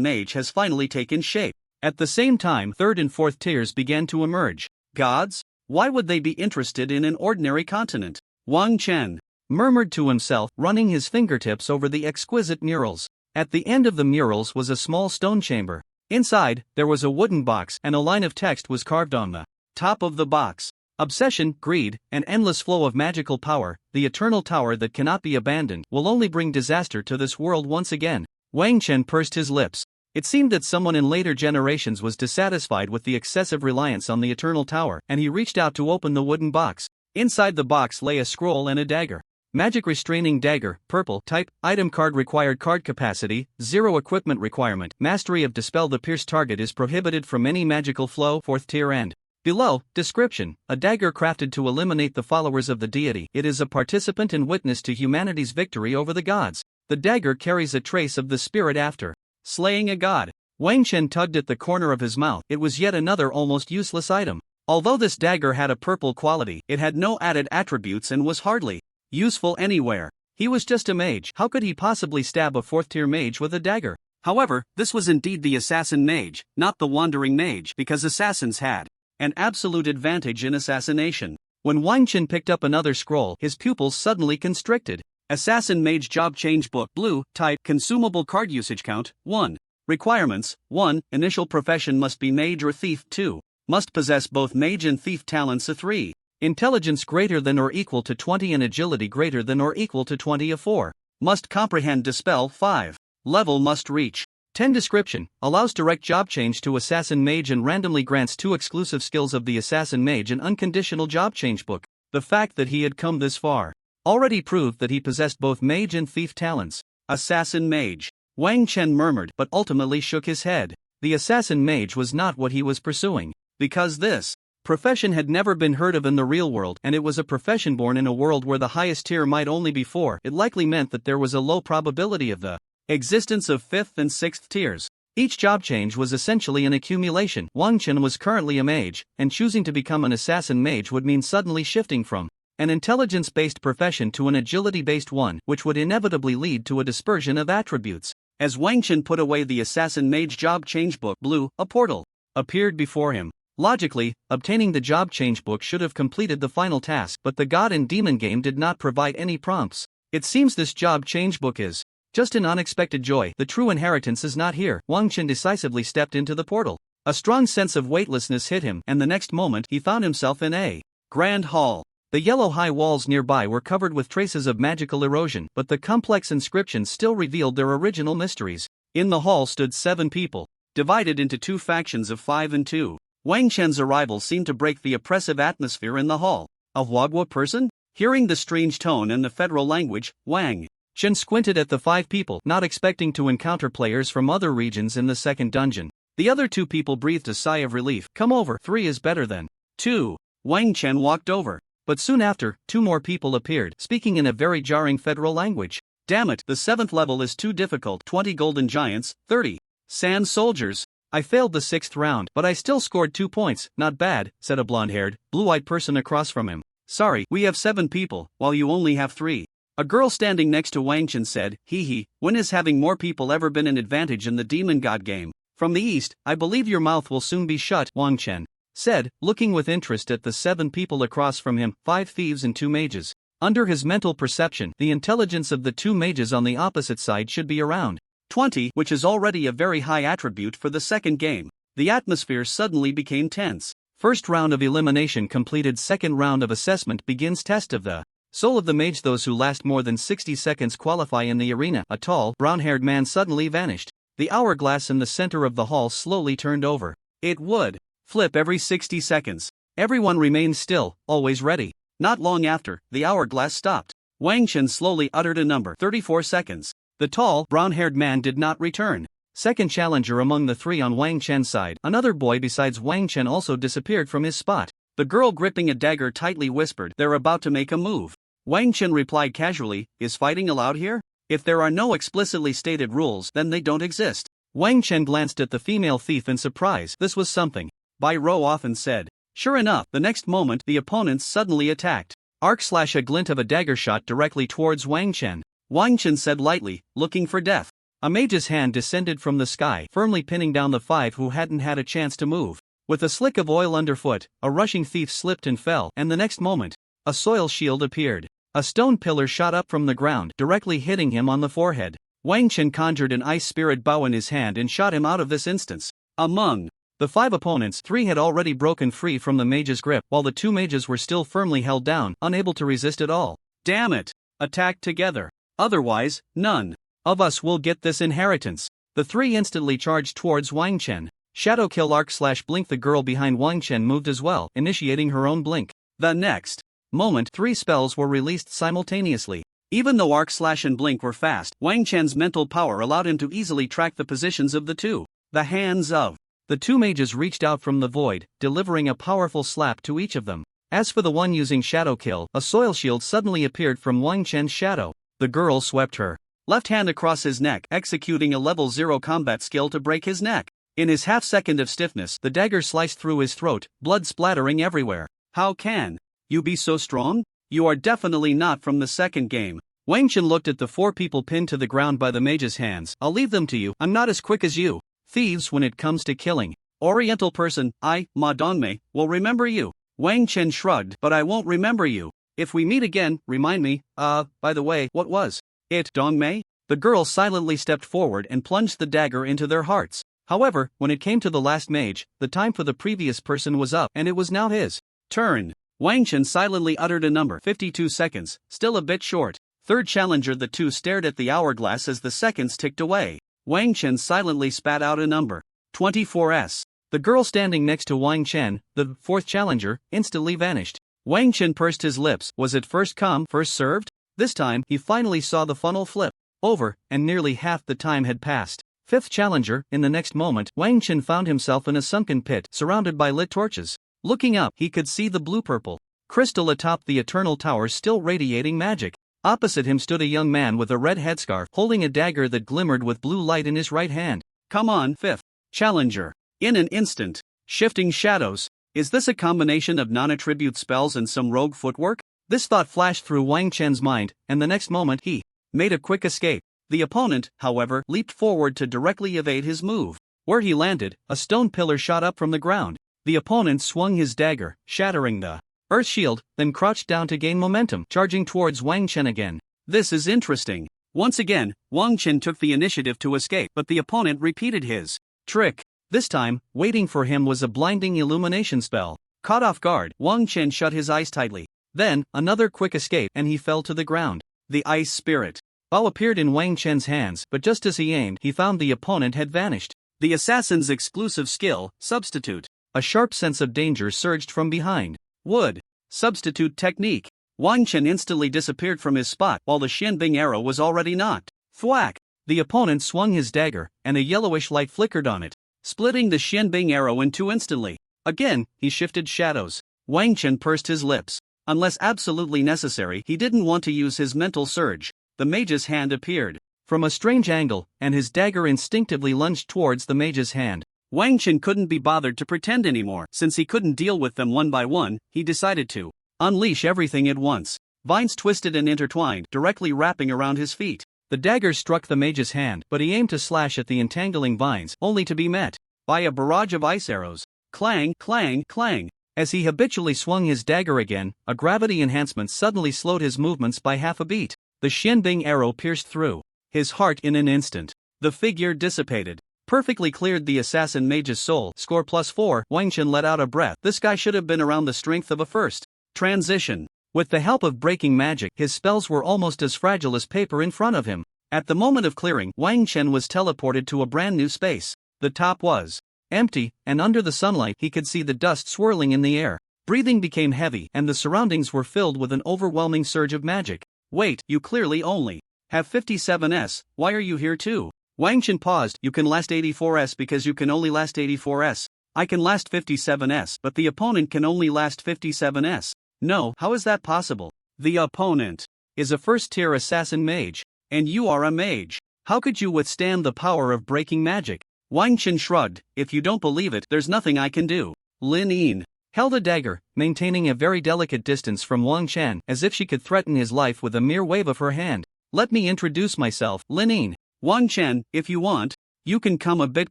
mage has finally taken shape. At the same time, third and fourth tiers began to emerge. Gods? Why would they be interested in an ordinary continent? Wang Chen murmured to himself, running his fingertips over the exquisite murals. At the end of the murals was a small stone chamber. Inside, there was a wooden box, and a line of text was carved on the top of the box. Obsession, greed, an endless flow of magical power, the eternal tower that cannot be abandoned, will only bring disaster to this world once again. Wang Chen pursed his lips. It seemed that someone in later generations was dissatisfied with the excessive reliance on the eternal tower, and he reached out to open the wooden box. Inside the box lay a scroll and a dagger. Magic restraining dagger, purple, type, item card required card capacity, 0 equipment requirement, mastery of dispel the pierced target is prohibited from any magical flow, 4th tier end. Below, description, a dagger crafted to eliminate the followers of the deity. It is a participant and witness to humanity's victory over the gods. The dagger carries a trace of the spirit after slaying a god. Wang Chen tugged at the corner of his mouth. It was yet another almost useless item. Although this dagger had a purple quality, it had no added attributes and was hardly useful anywhere. He was just a mage. How could he possibly stab a 4th tier mage with a dagger? However, this was indeed the assassin mage, not the wandering mage, because assassins had an absolute advantage in assassination. When Wang Chen picked up another scroll, his pupils suddenly constricted. Assassin Mage Job Change Book, blue, type, consumable card usage count, 1. Requirements, 1. Initial profession must be mage or thief, 2. Must possess both mage and thief talents, 3. Intelligence greater than or equal to 20 and agility greater than or equal to 20, 4. Must comprehend dispel, 5. Level must reach 10. Description, allows direct job change to assassin mage and randomly grants 2 exclusive skills of the assassin mage an unconditional job change book. The fact that he had come this far already proved that he possessed both mage and thief talents. Assassin mage, Wang Chen murmured, but ultimately shook his head. The assassin mage was not what he was pursuing, because this profession had never been heard of in the real world, and it was a profession born in a world where the highest tier might only be 4. It likely meant that there was a low probability of the existence of 5th and 6th tiers. Each job change was essentially an accumulation. Wang Chen was currently a mage, and choosing to become an assassin mage would mean suddenly shifting from an intelligence-based profession to an agility-based one, which would inevitably lead to a dispersion of attributes. As Wang Chen put away the assassin mage job change book, blue, a portal appeared before him. Logically, obtaining the job change book should have completed the final task, but the God and Demon game did not provide any prompts. It seems this job change book is just an unexpected joy. The true inheritance is not here. Wang Chen decisively stepped into the portal. A strong sense of weightlessness hit him, and the next moment he found himself in a grand hall. The yellow high walls nearby were covered with traces of magical erosion, but the complex inscriptions still revealed their original mysteries. In the hall stood 7 people, divided into 2 factions of 5 and 2. Wang Chen's arrival seemed to break the oppressive atmosphere in the hall. A Huagua person? Hearing the strange tone and the federal language, Wang Chen squinted at the 5 people, not expecting to encounter players from other regions in the second dungeon. The other 2 people breathed a sigh of relief. Come over, 3 is better than 2. Wang Chen walked over. But soon after, 2 more people appeared, speaking in a very jarring federal language. Damn it, the 7th level is too difficult. 20 golden giants, 30 sand soldiers. I failed the 6th round, but I still scored 2 points. Not bad, said a blonde-haired, blue-eyed person across from him. Sorry, we have 7 people, while you only have 3. A girl standing next to Wang Chen said, hee, when has having more people ever been an advantage in the demon god game? From the east, I believe your mouth will soon be shut, Wang Chen said, looking with interest at the 7 people across from him, 5 thieves and 2 mages. Under his mental perception, the intelligence of the 2 mages on the opposite side should be around 20, which is already a very high attribute for the second game. The atmosphere suddenly became tense. First round of elimination completed. Second round of assessment begins. Test of the soul of the mage. Those who last more than 60 seconds qualify in the arena. A tall, brown-haired man suddenly vanished. The hourglass in the center of the hall slowly turned over. It would flip every 60 seconds. Everyone remained still, always ready. Not long after, the hourglass stopped. Wang Chen slowly uttered a number. 34 seconds. The tall, brown-haired man did not return. Second challenger among the three on Wang Chen's side, another boy besides Wang Chen also disappeared from his spot. The girl gripping a dagger tightly whispered, "They're about to make a move." Wang Chen replied casually, "Is fighting allowed here? If there are no explicitly stated rules, then they don't exist." Wang Chen glanced at the female thief in surprise. This was something. Bai Rou often said. Sure enough, the next moment, the opponents suddenly attacked. A glint of a dagger shot directly towards Wang Chen. Wang Chen said lightly, "Looking for death." A mage's hand descended from the sky, firmly pinning down the five who hadn't had a chance to move. With a slick of oil underfoot, a rushing thief slipped and fell, and the next moment, a soil shield appeared. A stone pillar shot up from the ground, directly hitting him on the forehead. Wang Chen conjured an ice spirit bow in his hand and shot him out of this instance. Among the five opponents, three had already broken free from the mage's grip, while the two mages were still firmly held down, unable to resist at all. Damn it! Attack together. Otherwise, none of us will get this inheritance. The three instantly charged towards Wang Chen. Shadow kill arc/blink. The girl behind Wang Chen moved as well, initiating her own blink. The next moment, three spells were released simultaneously. Even though arc/and blink were fast, Wang Chen's mental power allowed him to easily track the positions of the two. The hands of the two mages reached out from the void, delivering a powerful slap to each of them. As for the one using shadow kill, a soil shield suddenly appeared from Wang Chen's shadow. The girl swept her left hand across his neck, executing a level 0 combat skill to break his neck. In his half-second of stiffness, the dagger sliced through his throat, blood splattering everywhere. How can you be so strong? You are definitely not from the second game. Wang Chen looked at the four people pinned to the ground by the mage's hands. I'll leave them to you, I'm not as quick as you. Thieves when it comes to killing. Oriental person, I, Ma Dongmei, will remember you. Wang Chen shrugged, but I won't remember you. If we meet again, remind me. By the way, what was it, Dongmei? The girl silently stepped forward and plunged the dagger into their hearts. However, when it came to the last mage, the time for the previous person was up and it was now his turn. Wang Chen silently uttered a number. 52 seconds, still a bit short. Third challenger. The two stared at the hourglass as the seconds ticked away. Wang Chen silently spat out a number. 24s. The girl standing next to Wang Chen, the fourth challenger, instantly vanished. Wang Chen pursed his lips. Was it first come, first served? This time, he finally saw the funnel flip over, and nearly half the time had passed. Fifth challenger. In the next moment, Wang Chen found himself in a sunken pit, surrounded by lit torches. Looking up, he could see the blue-purple crystal atop the eternal tower still radiating magic. Opposite him stood a young man with a red headscarf, holding a dagger that glimmered with blue light in his right hand. Come on, fifth challenger. In an instant, shifting shadows. Is this a combination of non-attribute spells and some rogue footwork? This thought flashed through Wang Chen's mind, and the next moment he made a quick escape. The opponent, however, leaped forward to directly evade his move. Where he landed, a stone pillar shot up from the ground. The opponent swung his dagger, shattering the earth shield, then crouched down to gain momentum, charging towards Wang Chen again. This is interesting. Once again, Wang Chen took the initiative to escape, but the opponent repeated his trick. This time, waiting for him was a blinding illumination spell. Caught off guard, Wang Chen shut his eyes tightly. Then, another quick escape and he fell to the ground. The ice spirit bow appeared in Wang Chen's hands, but just as he aimed, he found the opponent had vanished. The assassin's exclusive skill, Substitute. A sharp sense of danger surged from behind. Would substitute technique. Wang Chen instantly disappeared from his spot while the Xianbing arrow was already knocked. Thwack! The opponent swung his dagger, and a yellowish light flickered on it, splitting the Xianbing arrow in two instantly. Again, he shifted shadows. Wang Chen pursed his lips. Unless absolutely necessary, he didn't want to use his mental surge. The mage's hand appeared from a strange angle, and his dagger instinctively lunged towards the mage's hand. Wang Chen couldn't be bothered to pretend anymore. Since he couldn't deal with them one by one, he decided to unleash everything at once. Vines twisted and intertwined, directly wrapping around his feet. The dagger struck the mage's hand, but he aimed to slash at the entangling vines, only to be met by a barrage of ice arrows. Clang, clang, clang. As he habitually swung his dagger again, a gravity enhancement suddenly slowed his movements by half a beat. The Xianbing arrow pierced through his heart in an instant. The figure dissipated. Perfectly cleared the assassin mage's soul. Score +4. Wang Chen let out a breath. This guy should have been around the strength of a first transition. With the help of breaking magic, his spells were almost as fragile as paper in front of him. At the moment of clearing, Wang Chen was teleported to a brand new space. The top was empty, and under the sunlight he could see the dust swirling in the air. Breathing became heavy and the surroundings were filled with an overwhelming surge of magic. Wait, you clearly only have 57s, why are you here too? Wang Chen paused. You can last 84s because you can only last 84s. I can last 57s but the opponent can only last 57s. No, how is that possible? The opponent is a first-tier assassin mage, and you are a mage. How could you withstand the power of breaking magic? Wang Chen shrugged. If you don't believe it, there's nothing I can do. Lin Yin held a dagger, maintaining a very delicate distance from Wang Chen, as if she could threaten his life with a mere wave of her hand. Let me introduce myself, Lin Yin. Wang Chen, if you want, you can come a bit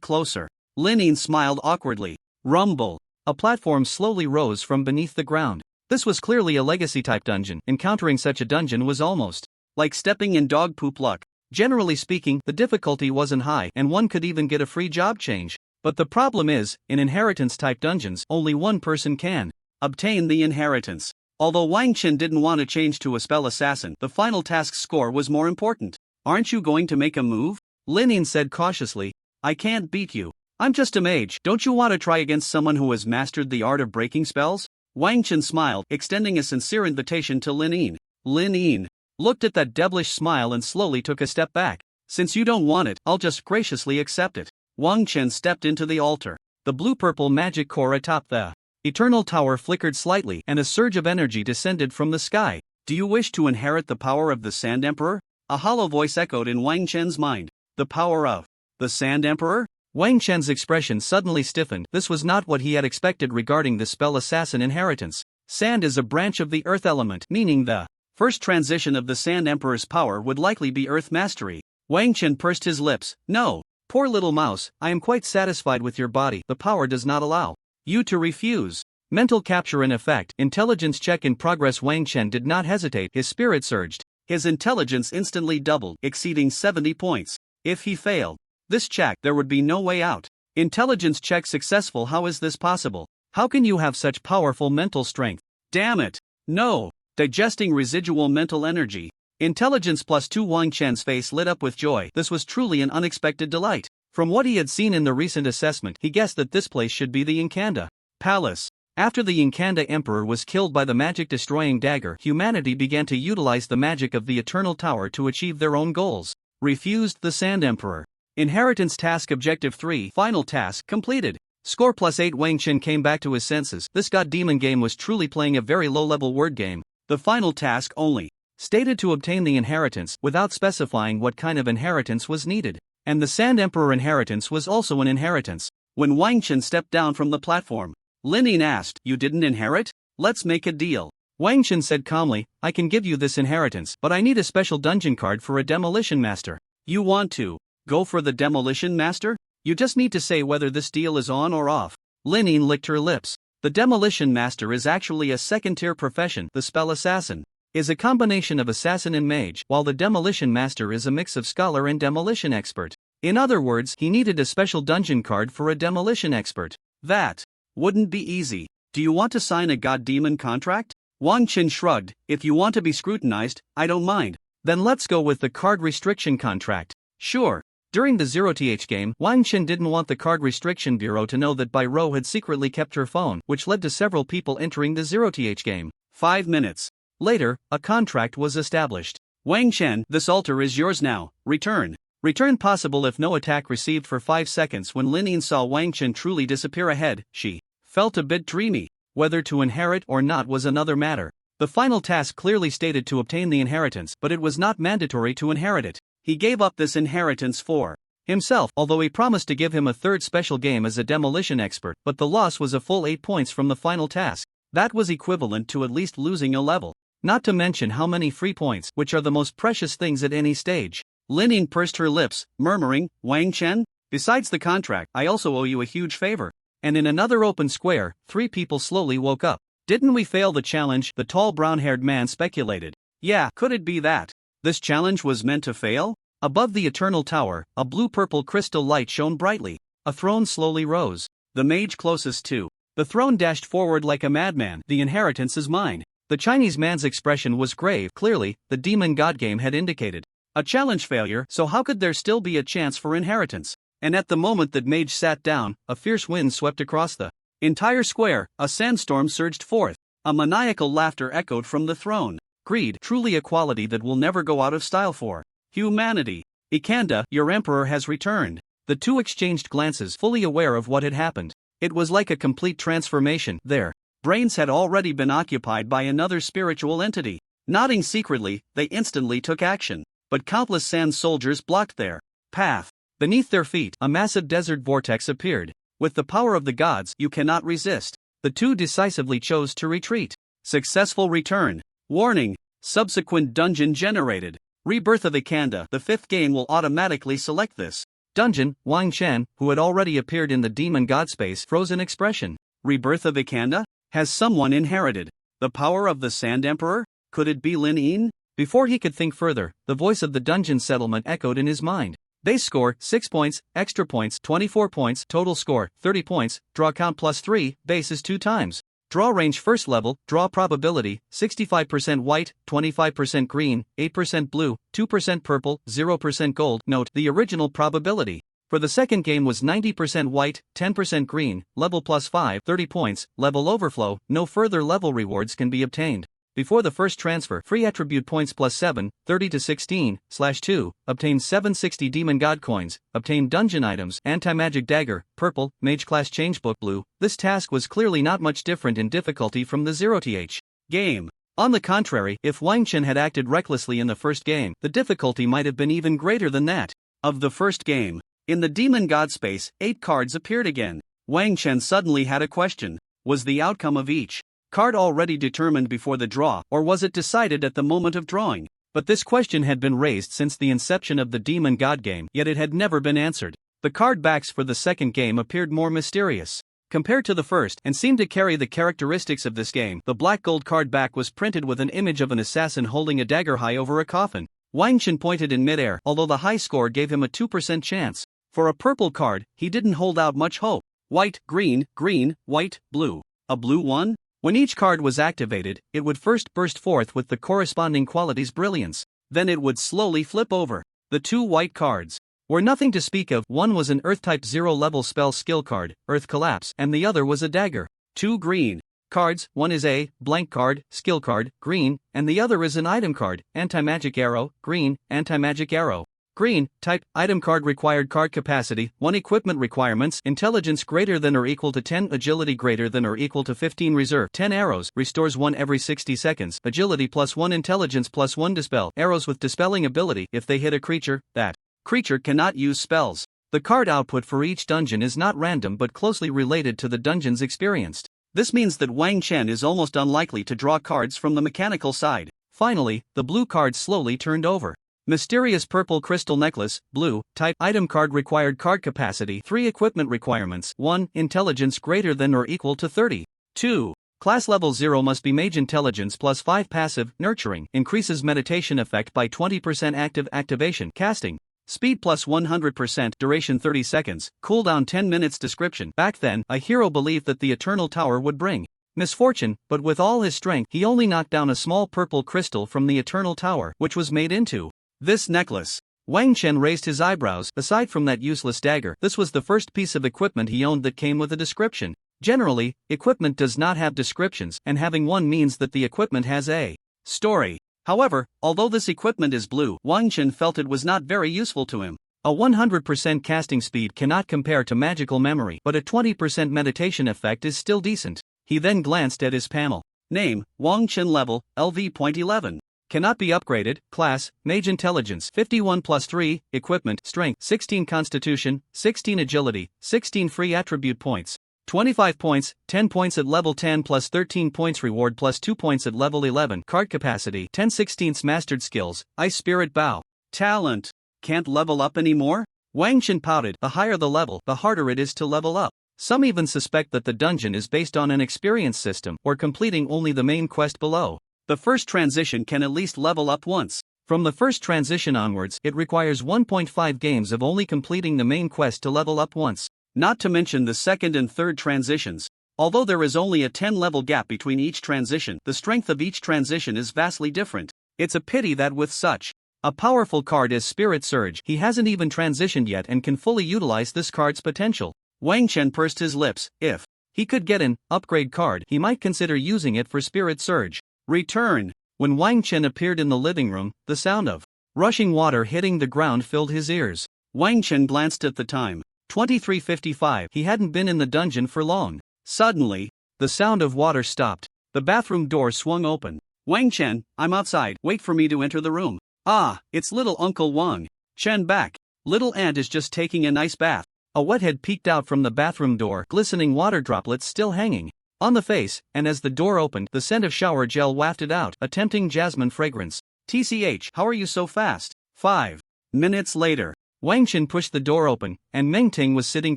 closer. Lin Yin smiled awkwardly. Rumble. A platform slowly rose from beneath the ground. This was clearly a legacy-type dungeon. Encountering such a dungeon was almost like stepping in dog poop luck. Generally speaking, the difficulty wasn't high and one could even get a free job change. But the problem is, in inheritance-type dungeons, only one person can obtain the inheritance. Although Wang Chen didn't want to change to a spell assassin, the final task score was more important. Aren't you going to make a move? Lin Yin said cautiously. I can't beat you. I'm just a mage. Don't you want to try against someone who has mastered the art of breaking spells? Wang Chen smiled, extending a sincere invitation to Lin Yin. Lin Yin looked at that devilish smile and slowly took a step back. Since you don't want it, I'll just graciously accept it. Wang Chen stepped into the altar. The blue-purple magic core atop the eternal tower flickered slightly and a surge of energy descended from the sky. Do you wish to inherit the power of the Sand Emperor? A hollow voice echoed in Wang Chen's mind. The power of the Sand Emperor? Wang Chen's expression suddenly stiffened. This was not what he had expected regarding the spell assassin inheritance. Sand is a branch of the earth element, meaning the first transition of the Sand Emperor's power would likely be earth mastery. Wang Chen pursed his lips. No, poor little mouse, I am quite satisfied with your body. The power does not allow you to refuse. Mental capture in effect. Intelligence check in progress. Wang Chen did not hesitate. His spirit surged. His intelligence instantly doubled, exceeding 70 points. If he failed this check, there would be no way out. Intelligence check successful. How is this possible? How can you have such powerful mental strength? Damn it. No. Digesting residual mental energy. Intelligence +2. Wang Chen's face lit up with joy. This was truly an unexpected delight. From what he had seen in the recent assessment, he guessed that this place should be the Inkanda Palace. After the Inkanda Emperor was killed by the magic-destroying dagger, humanity began to utilize the magic of the Eternal Tower to achieve their own goals. Refused the Sand Emperor. Inheritance task objective 3. Final task completed. Score +8. Wang Chen came back to his senses. This god demon game was truly playing a very low-level word game. The final task only stated to obtain the inheritance without specifying what kind of inheritance was needed. And the Sand Emperor inheritance was also an inheritance. When Wang Chen stepped down from the platform, Lin Yin asked, "You didn't inherit? Let's make a deal." Wang Chen said calmly, "I can give you this inheritance, but I need a special dungeon card for a demolition master." You want to go for the demolition master? You just need to say whether this deal is on or off. Lin Yin licked her lips. The demolition master is actually a second-tier profession. The spell assassin is a combination of assassin and mage, while the demolition master is a mix of scholar and demolition expert. In other words, he needed a special dungeon card for a demolition expert. That wouldn't be easy. Do you want to sign a god-demon contract? Wang Chen shrugged. If you want to be scrutinized, I don't mind. Then let's go with the card restriction contract. Sure. During the 0th game, Wang Chen didn't want the Card Restriction Bureau to know that Bai Rou had secretly kept her phone, which led to several people entering the 0th game. 5 minutes later, a contract was established. Wang Chen, this altar is yours now. Return. Return possible if no attack received for 5 seconds. When Lin Yin saw Wang Chen truly disappear ahead, she felt a bit dreamy. Whether to inherit or not was another matter. The final task clearly stated to obtain the inheritance, but it was not mandatory to inherit it. He gave up this inheritance for himself, although he promised to give him a third special game as a demolition expert, but the loss was a full 8 points from the final task. That was equivalent to at least losing a level. Not to mention how many free points, which are the most precious things at any stage. Lin Yin pursed her lips, murmuring, "Wang Chen? Besides the contract, I also owe you a huge favor." And in another open square, 3 people slowly woke up. Didn't we fail the challenge? The tall brown-haired man speculated. Yeah, could it be that this challenge was meant to fail? Above the Eternal Tower, a blue-purple crystal light shone brightly. A throne slowly rose. The mage closest to the throne dashed forward like a madman. "The inheritance is mine." The Chinese man's expression was grave. Clearly, the demon god game had indicated a challenge failure, so how could there still be a chance for inheritance? And at the moment that Mage sat down, a fierce wind swept across the Entire square, a sandstorm surged forth. A maniacal laughter echoed from the throne. Greed, truly a quality that will never go out of style for humanity. Ikanda, your emperor has returned. The two exchanged glances, fully aware of what had happened. It was like a complete transformation. Their brains had already been occupied by another spiritual entity. Nodding secretly, they instantly took action. But countless sand soldiers blocked their path. Beneath their feet, a massive desert vortex appeared. With the power of the gods, you cannot resist. The two decisively chose to retreat. Successful return. Warning: subsequent dungeon generated. Rebirth of Ikanda. The fifth game will automatically select this dungeon. Wang Chen, who had already appeared in the demon god space, froze in expression. Rebirth of Ikanda? Has someone inherited the power of the Sand Emperor? Could it be Lin Yin? Before he could think further, the voice of the dungeon settlement echoed in his mind. Base score, 6 points, extra points, 24 points, total score, 30 points, draw count +3, base is 2 times. Draw range first level, draw probability, 65% white, 25% green, 8% blue, 2% purple, 0% gold. Note, the original probability for the second game was 90% white, 10% green, level +5, 30 points, level overflow, no further level rewards can be obtained. Before the first transfer, free attribute points +7, 30 to 16/2, obtain 760 demon god coins, obtain dungeon items, anti-magic dagger, purple, mage class changebook blue. This task was clearly not much different in difficulty from the 0th game. On the contrary, if Wang Chen had acted recklessly in the first game, the difficulty might have been even greater than that of the first game. In the demon god space, 8 cards appeared again. Wang Chen suddenly had a question. Was the outcome of each card already determined before the draw, or was it decided at the moment of drawing? But this question had been raised since the inception of the Demon God game, yet it had never been answered. The card backs for the second game appeared more mysterious compared to the first, and seemed to carry the characteristics of this game. The black gold card back was printed with an image of an assassin holding a dagger high over a coffin. Wang Chen pointed in midair, although the high score gave him a 2% chance. For a purple card, he didn't hold out much hope. White, green, green, white, blue. A blue one? When each card was activated, it would first burst forth with the corresponding quality's brilliance. Then it would slowly flip over. The 2 white cards were nothing to speak of. One was an Earth-type 0-level spell skill card, Earth Collapse, and the other was a dagger. 2 green cards, one is a blank card, skill card, green, and the other is an item card, Anti-Magic Arrow, green, Anti-Magic Arrow. Green, type, item card required card capacity, 1 equipment requirements, intelligence greater than or equal to 10, agility greater than or equal to 15, reserve, 10 arrows, restores 1 every 60 seconds, agility +1, intelligence +1, dispel, arrows with dispelling ability, if they hit a creature, that creature cannot use spells. The card output for each dungeon is not random but closely related to the dungeons experienced. This means that Wang Chen is almost unlikely to draw cards from the mechanical side. Finally, the blue card slowly turned over. Mysterious purple crystal necklace, blue, type, item card required card capacity, 3 equipment requirements, 1, intelligence greater than or equal to 30. 2. Class level 0 must be mage intelligence +5 passive, nurturing, increases meditation effect by 20% active activation, casting, speed +100%, duration 30 seconds, cooldown 10 minutes. Description: back then, a hero believed that the Eternal Tower would bring misfortune, but with all his strength, he only knocked down a small purple crystal from the Eternal Tower, which was made into this necklace. Wang Chen raised his eyebrows. Aside from that useless dagger, this was the first piece of equipment he owned that came with a description. Generally, equipment does not have descriptions, and having one means that the equipment has a story. However, although this equipment is blue, Wang Chen felt it was not very useful to him. A 100% casting speed cannot compare to magical memory, but a 20% meditation effect is still decent. He then glanced at his panel. Name, Wang Chen. Level, LV.11. Cannot be upgraded. Class, Mage Intelligence 51 + 3, Equipment, Strength 16, Constitution 16, Agility 16, free attribute points 25 points, 10 points at level 10 + 13 points reward +2 points at level 11. Card capacity 10/16 mastered skills, Ice Spirit Bow. Talent, can't level up anymore? Wang Chen pouted. The higher the level, the harder it is to level up. Some even suspect that the dungeon is based on an experience system, or completing only the main quest below. The first transition can at least level up once. From the first transition onwards, it requires 1.5 games of only completing the main quest to level up once. Not to mention the second and third transitions. Although there is only a 10-level gap between each transition, the strength of each transition is vastly different. It's a pity that with such a powerful card as Spirit Surge, he hasn't even transitioned yet and can fully utilize this card's potential. Wang Chen pursed his lips. If He could get an upgrade card. He might consider using it for Spirit Surge. Return. When Wang Chen appeared in the living room, the sound of rushing water hitting the ground filled his ears. Wang Chen glanced at the time. 23:55. He hadn't been in the dungeon for long. Suddenly, the sound of water stopped. The bathroom door swung open. Wang Chen, I'm outside. Wait for me to enter the room. Ah, it's little Uncle Wang. Chen back. Little Ant is just taking a nice bath. A wet head peeked out from the bathroom door, glistening water droplets still hanging on the face, and as the door opened, the scent of shower gel wafted out, a tempting jasmine fragrance. TCH, how are you so fast? 5 minutes later, Wang Chen pushed the door open, and Meng Ting was sitting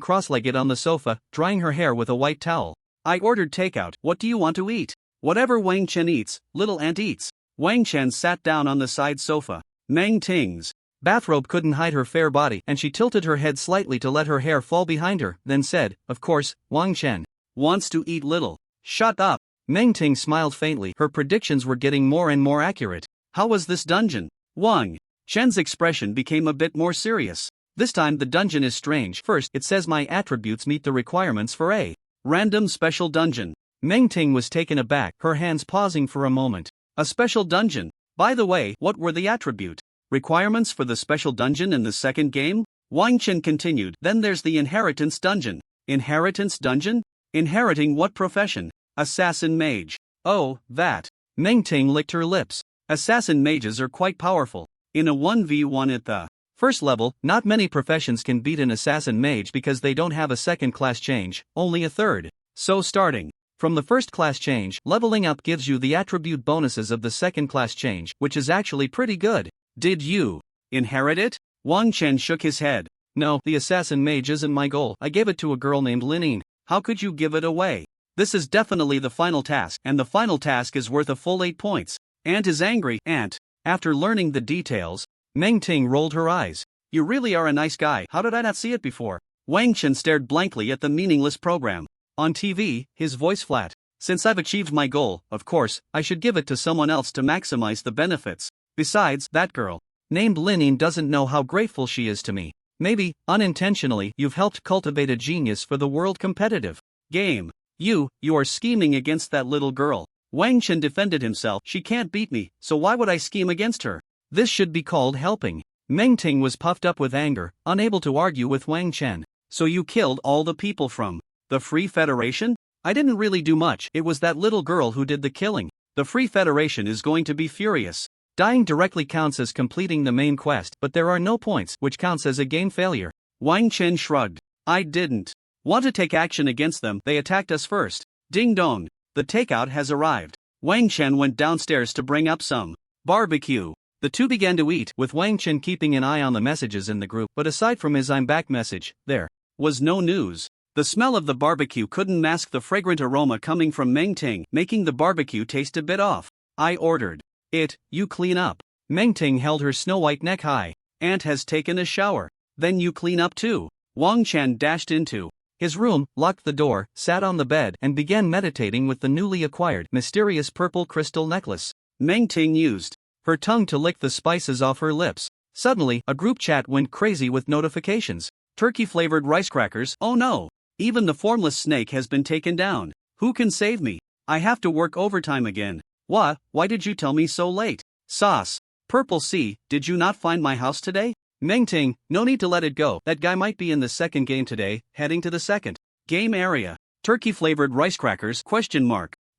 cross-legged on the sofa, drying her hair with a white towel. I ordered takeout. What do you want to eat? Whatever Wang Chen eats, little Ant eats. Wang Chen sat down on the side sofa. Meng Ting's bathrobe couldn't hide her fair body, and she tilted her head slightly to let her hair fall behind her, then said, of course, Wang Chen wants to eat little. Shut up. Meng Ting smiled faintly. Her predictions were getting more and more accurate. How was this dungeon? Wang Chen's expression became a bit more serious. This time the dungeon is strange. First, it says my attributes meet the requirements for a random special dungeon. Meng Ting was taken aback, her hands pausing for a moment. A special dungeon? By the way, what were the attribute requirements for the special dungeon in the second game? Wang Chen continued, then there's the inheritance dungeon. Inheritance dungeon? Inheriting what profession? Assassin mage. Oh, that. Meng Ting licked her lips. Assassin mages are quite powerful. In a 1v1 at the first level, not many professions can beat an assassin mage because they don't have a second class change, only a third. So starting from the first class change, leveling up gives you the attribute bonuses of the second class change, which is actually pretty good. Did you inherit it? Wang Chen shook his head. No, the assassin mage isn't my goal. I gave it to a girl named Linine. How could you give it away? This is definitely the final task, and the final task is worth a full 8 points. Ant is angry. Ant. After learning the details, Meng Ting rolled her eyes. You really are a nice guy. How did I not see it before? Wang Chen stared blankly at the meaningless program. On TV, his voice flat. Since I've achieved my goal, of course, I should give it to someone else to maximize the benefits. Besides, that girl named Linine doesn't know how grateful she is to me. Maybe, unintentionally, you've helped cultivate a genius for the world competitive game. You are scheming against that little girl. Wang Chen defended himself. She can't beat me, so why would I scheme against her? This should be called helping. Meng Ting was puffed up with anger, unable to argue with Wang Chen. So you killed all the people from the Free Federation? I didn't really do much. It was that little girl who did the killing. The Free Federation is going to be furious. Dying directly counts as completing the main quest, but there are no points, which counts as a game failure. Wang Chen shrugged. I didn't want to take action against them. They attacked us first. Ding dong. The takeout has arrived. Wang Chen went downstairs to bring up some barbecue. The two began to eat, with Wang Chen keeping an eye on the messages in the group, but aside from his I'm back message, there was no news. The smell of the barbecue couldn't mask the fragrant aroma coming from Meng Ting, making the barbecue taste a bit off. I ordered it, you clean up. Meng Ting held her snow-white neck high. Ant has taken a shower. Then you clean up too. Wang Chen dashed into his room, locked the door, sat on the bed, and began meditating with the newly acquired mysterious purple crystal necklace. Meng Ting used her tongue to lick the spices off her lips. Suddenly, a group chat went crazy with notifications. Turkey-flavored rice crackers. Oh no! Even the formless snake has been taken down. Who can save me? I have to work overtime again. What? Why did you tell me so late? Sauce. Purple Sea, did you not find my house today? Meng Ting, no need to let it go. That guy might be in the second game today, heading to the second game area. Turkey-flavored rice crackers? ?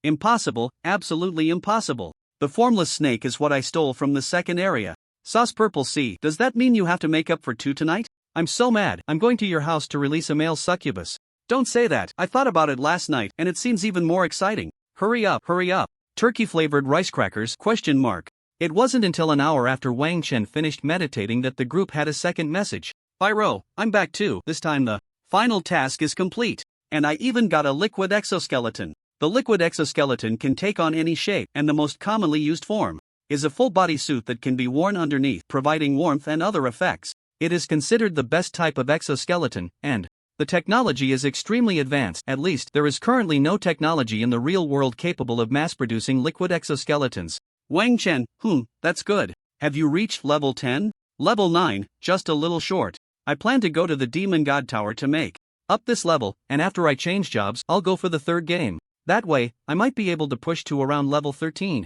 Impossible, absolutely impossible. The formless snake is what I stole from the second area. Sauce Purple Sea, does that mean you have to make up for 2 tonight? I'm so mad. I'm going to your house to release a male succubus. Don't say that. I thought about it last night, and it seems even more exciting. Hurry up, hurry up. Turkey-flavored rice crackers? ? It wasn't until an hour after Wang Chen finished meditating that the group had a second message. Pyro, I'm back too. This time the final task is complete. And I even got a liquid exoskeleton. The liquid exoskeleton can take on any shape, and the most commonly used form is a full-body suit that can be worn underneath, providing warmth and other effects. It is considered the best type of exoskeleton, and the technology is extremely advanced. At least, there is currently no technology in the real world capable of mass-producing liquid exoskeletons. Wang Chen, that's good. Have you reached level 10? Level 9, just a little short. I plan to go to the Demon God Tower to make Up this level, and after I change jobs, I'll go for the third game. That way, I might be able to push to around level 13.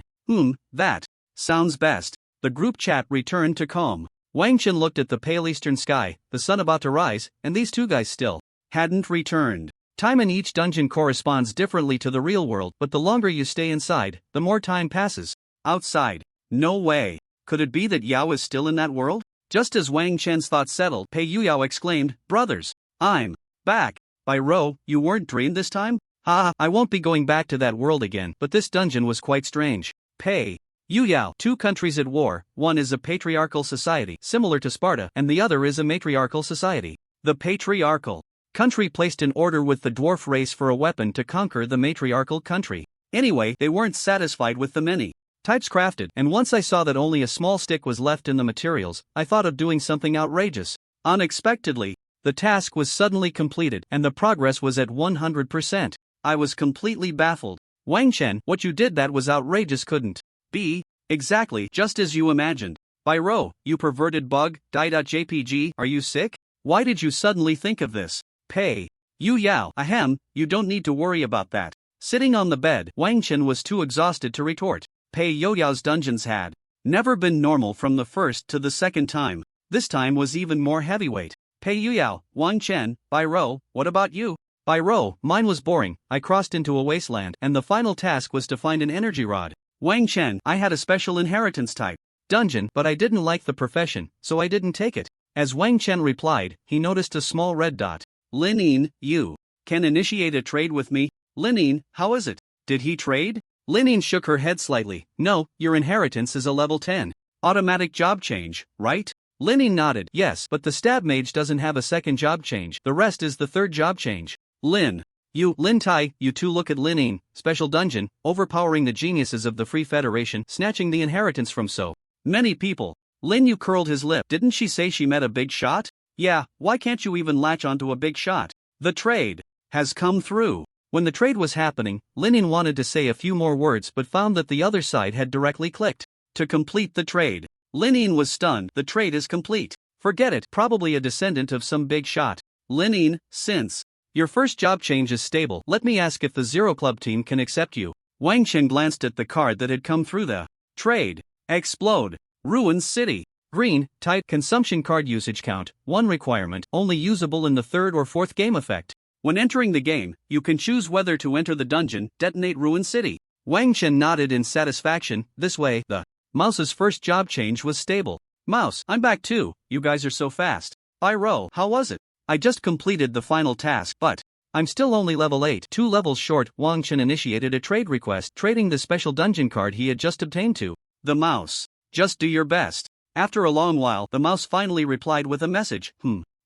That sounds best. The group chat returned to calm. Wang Chen looked at the pale eastern sky, the sun about to rise, and these two guys still hadn't returned. Time in each dungeon corresponds differently to the real world, but the longer you stay inside, the more time passes. Outside. No way. Could it be that Yao is still in that world? Just as Wang Chen's thoughts settled, Pei Yuyao exclaimed, "Brothers, I'm back. By Ro, you weren't dreamed this time? I won't be going back to that world again, but this dungeon was quite strange. Pei Yuyao, two countries at war, one is a patriarchal society, similar to Sparta, and the other is a matriarchal society. The patriarchal country placed an order with the dwarf race for a weapon to conquer the matriarchal country. Anyway, they weren't satisfied with the many types crafted, and once I saw that only a small stick was left in the materials, I thought of doing something outrageous. Unexpectedly, the task was suddenly completed, and the progress was at 100%. I was completely baffled. Wang Chen, what you did that was outrageous couldn't be exactly just as you imagined. By Ro, you perverted bug, die.jpg, are you sick? Why did you suddenly think of this? Pei Yuyao, ahem, you don't need to worry about that. Sitting on the bed, Wang Chen was too exhausted to retort. Pei Yuyao's dungeons had never been normal from the first to the second time. This time was even more heavyweight. Pei Yuyao, Wang Chen, by Ro, what about you? By Ro, mine was boring. I crossed into a wasteland, and the final task was to find an energy rod. Wang Chen, I had a special inheritance type dungeon, but I didn't like the profession, so I didn't take it. As Wang Chen replied, he noticed a small red dot. Linine, you can initiate a trade with me. Linine, how is it? Did he trade? Linine shook her head slightly. No, your inheritance is a level 10. Automatic job change, right? Linine nodded. Yes, but the stab mage doesn't have a second job change. The rest is the third job change. Lin Tai, you two look at Linine, special dungeon, overpowering the geniuses of the Free Federation, snatching the inheritance from so many people. Lin Yu curled his lip. Didn't she say she met a big shot? Yeah, why can't you even latch onto a big shot? The trade has come through. When the trade was happening, Linine wanted to say a few more words but found that the other side had directly clicked. To complete the trade. Linine was stunned. The trade is complete. Forget it, probably a descendant of some big shot. Linine, since your first job change is stable, let me ask if the Zero Club team can accept you. Wang Chen glanced at the card that had come through the trade. Explode. Ruin City. Green, type, consumption card usage count, 1 requirement, only usable in the third or fourth game effect. When entering the game, you can choose whether to enter the dungeon, detonate Ruin City. Wang Chen nodded in satisfaction. This way, the mouse's first job change was stable. Mouse, I'm back too, you guys are so fast. By Ro, how was it? I just completed the final task, but I'm still only level 8. 2 levels short. Wang Chen initiated a trade request, trading the special dungeon card he had just obtained to the mouse. Just do your best. After a long while, the mouse finally replied with a message.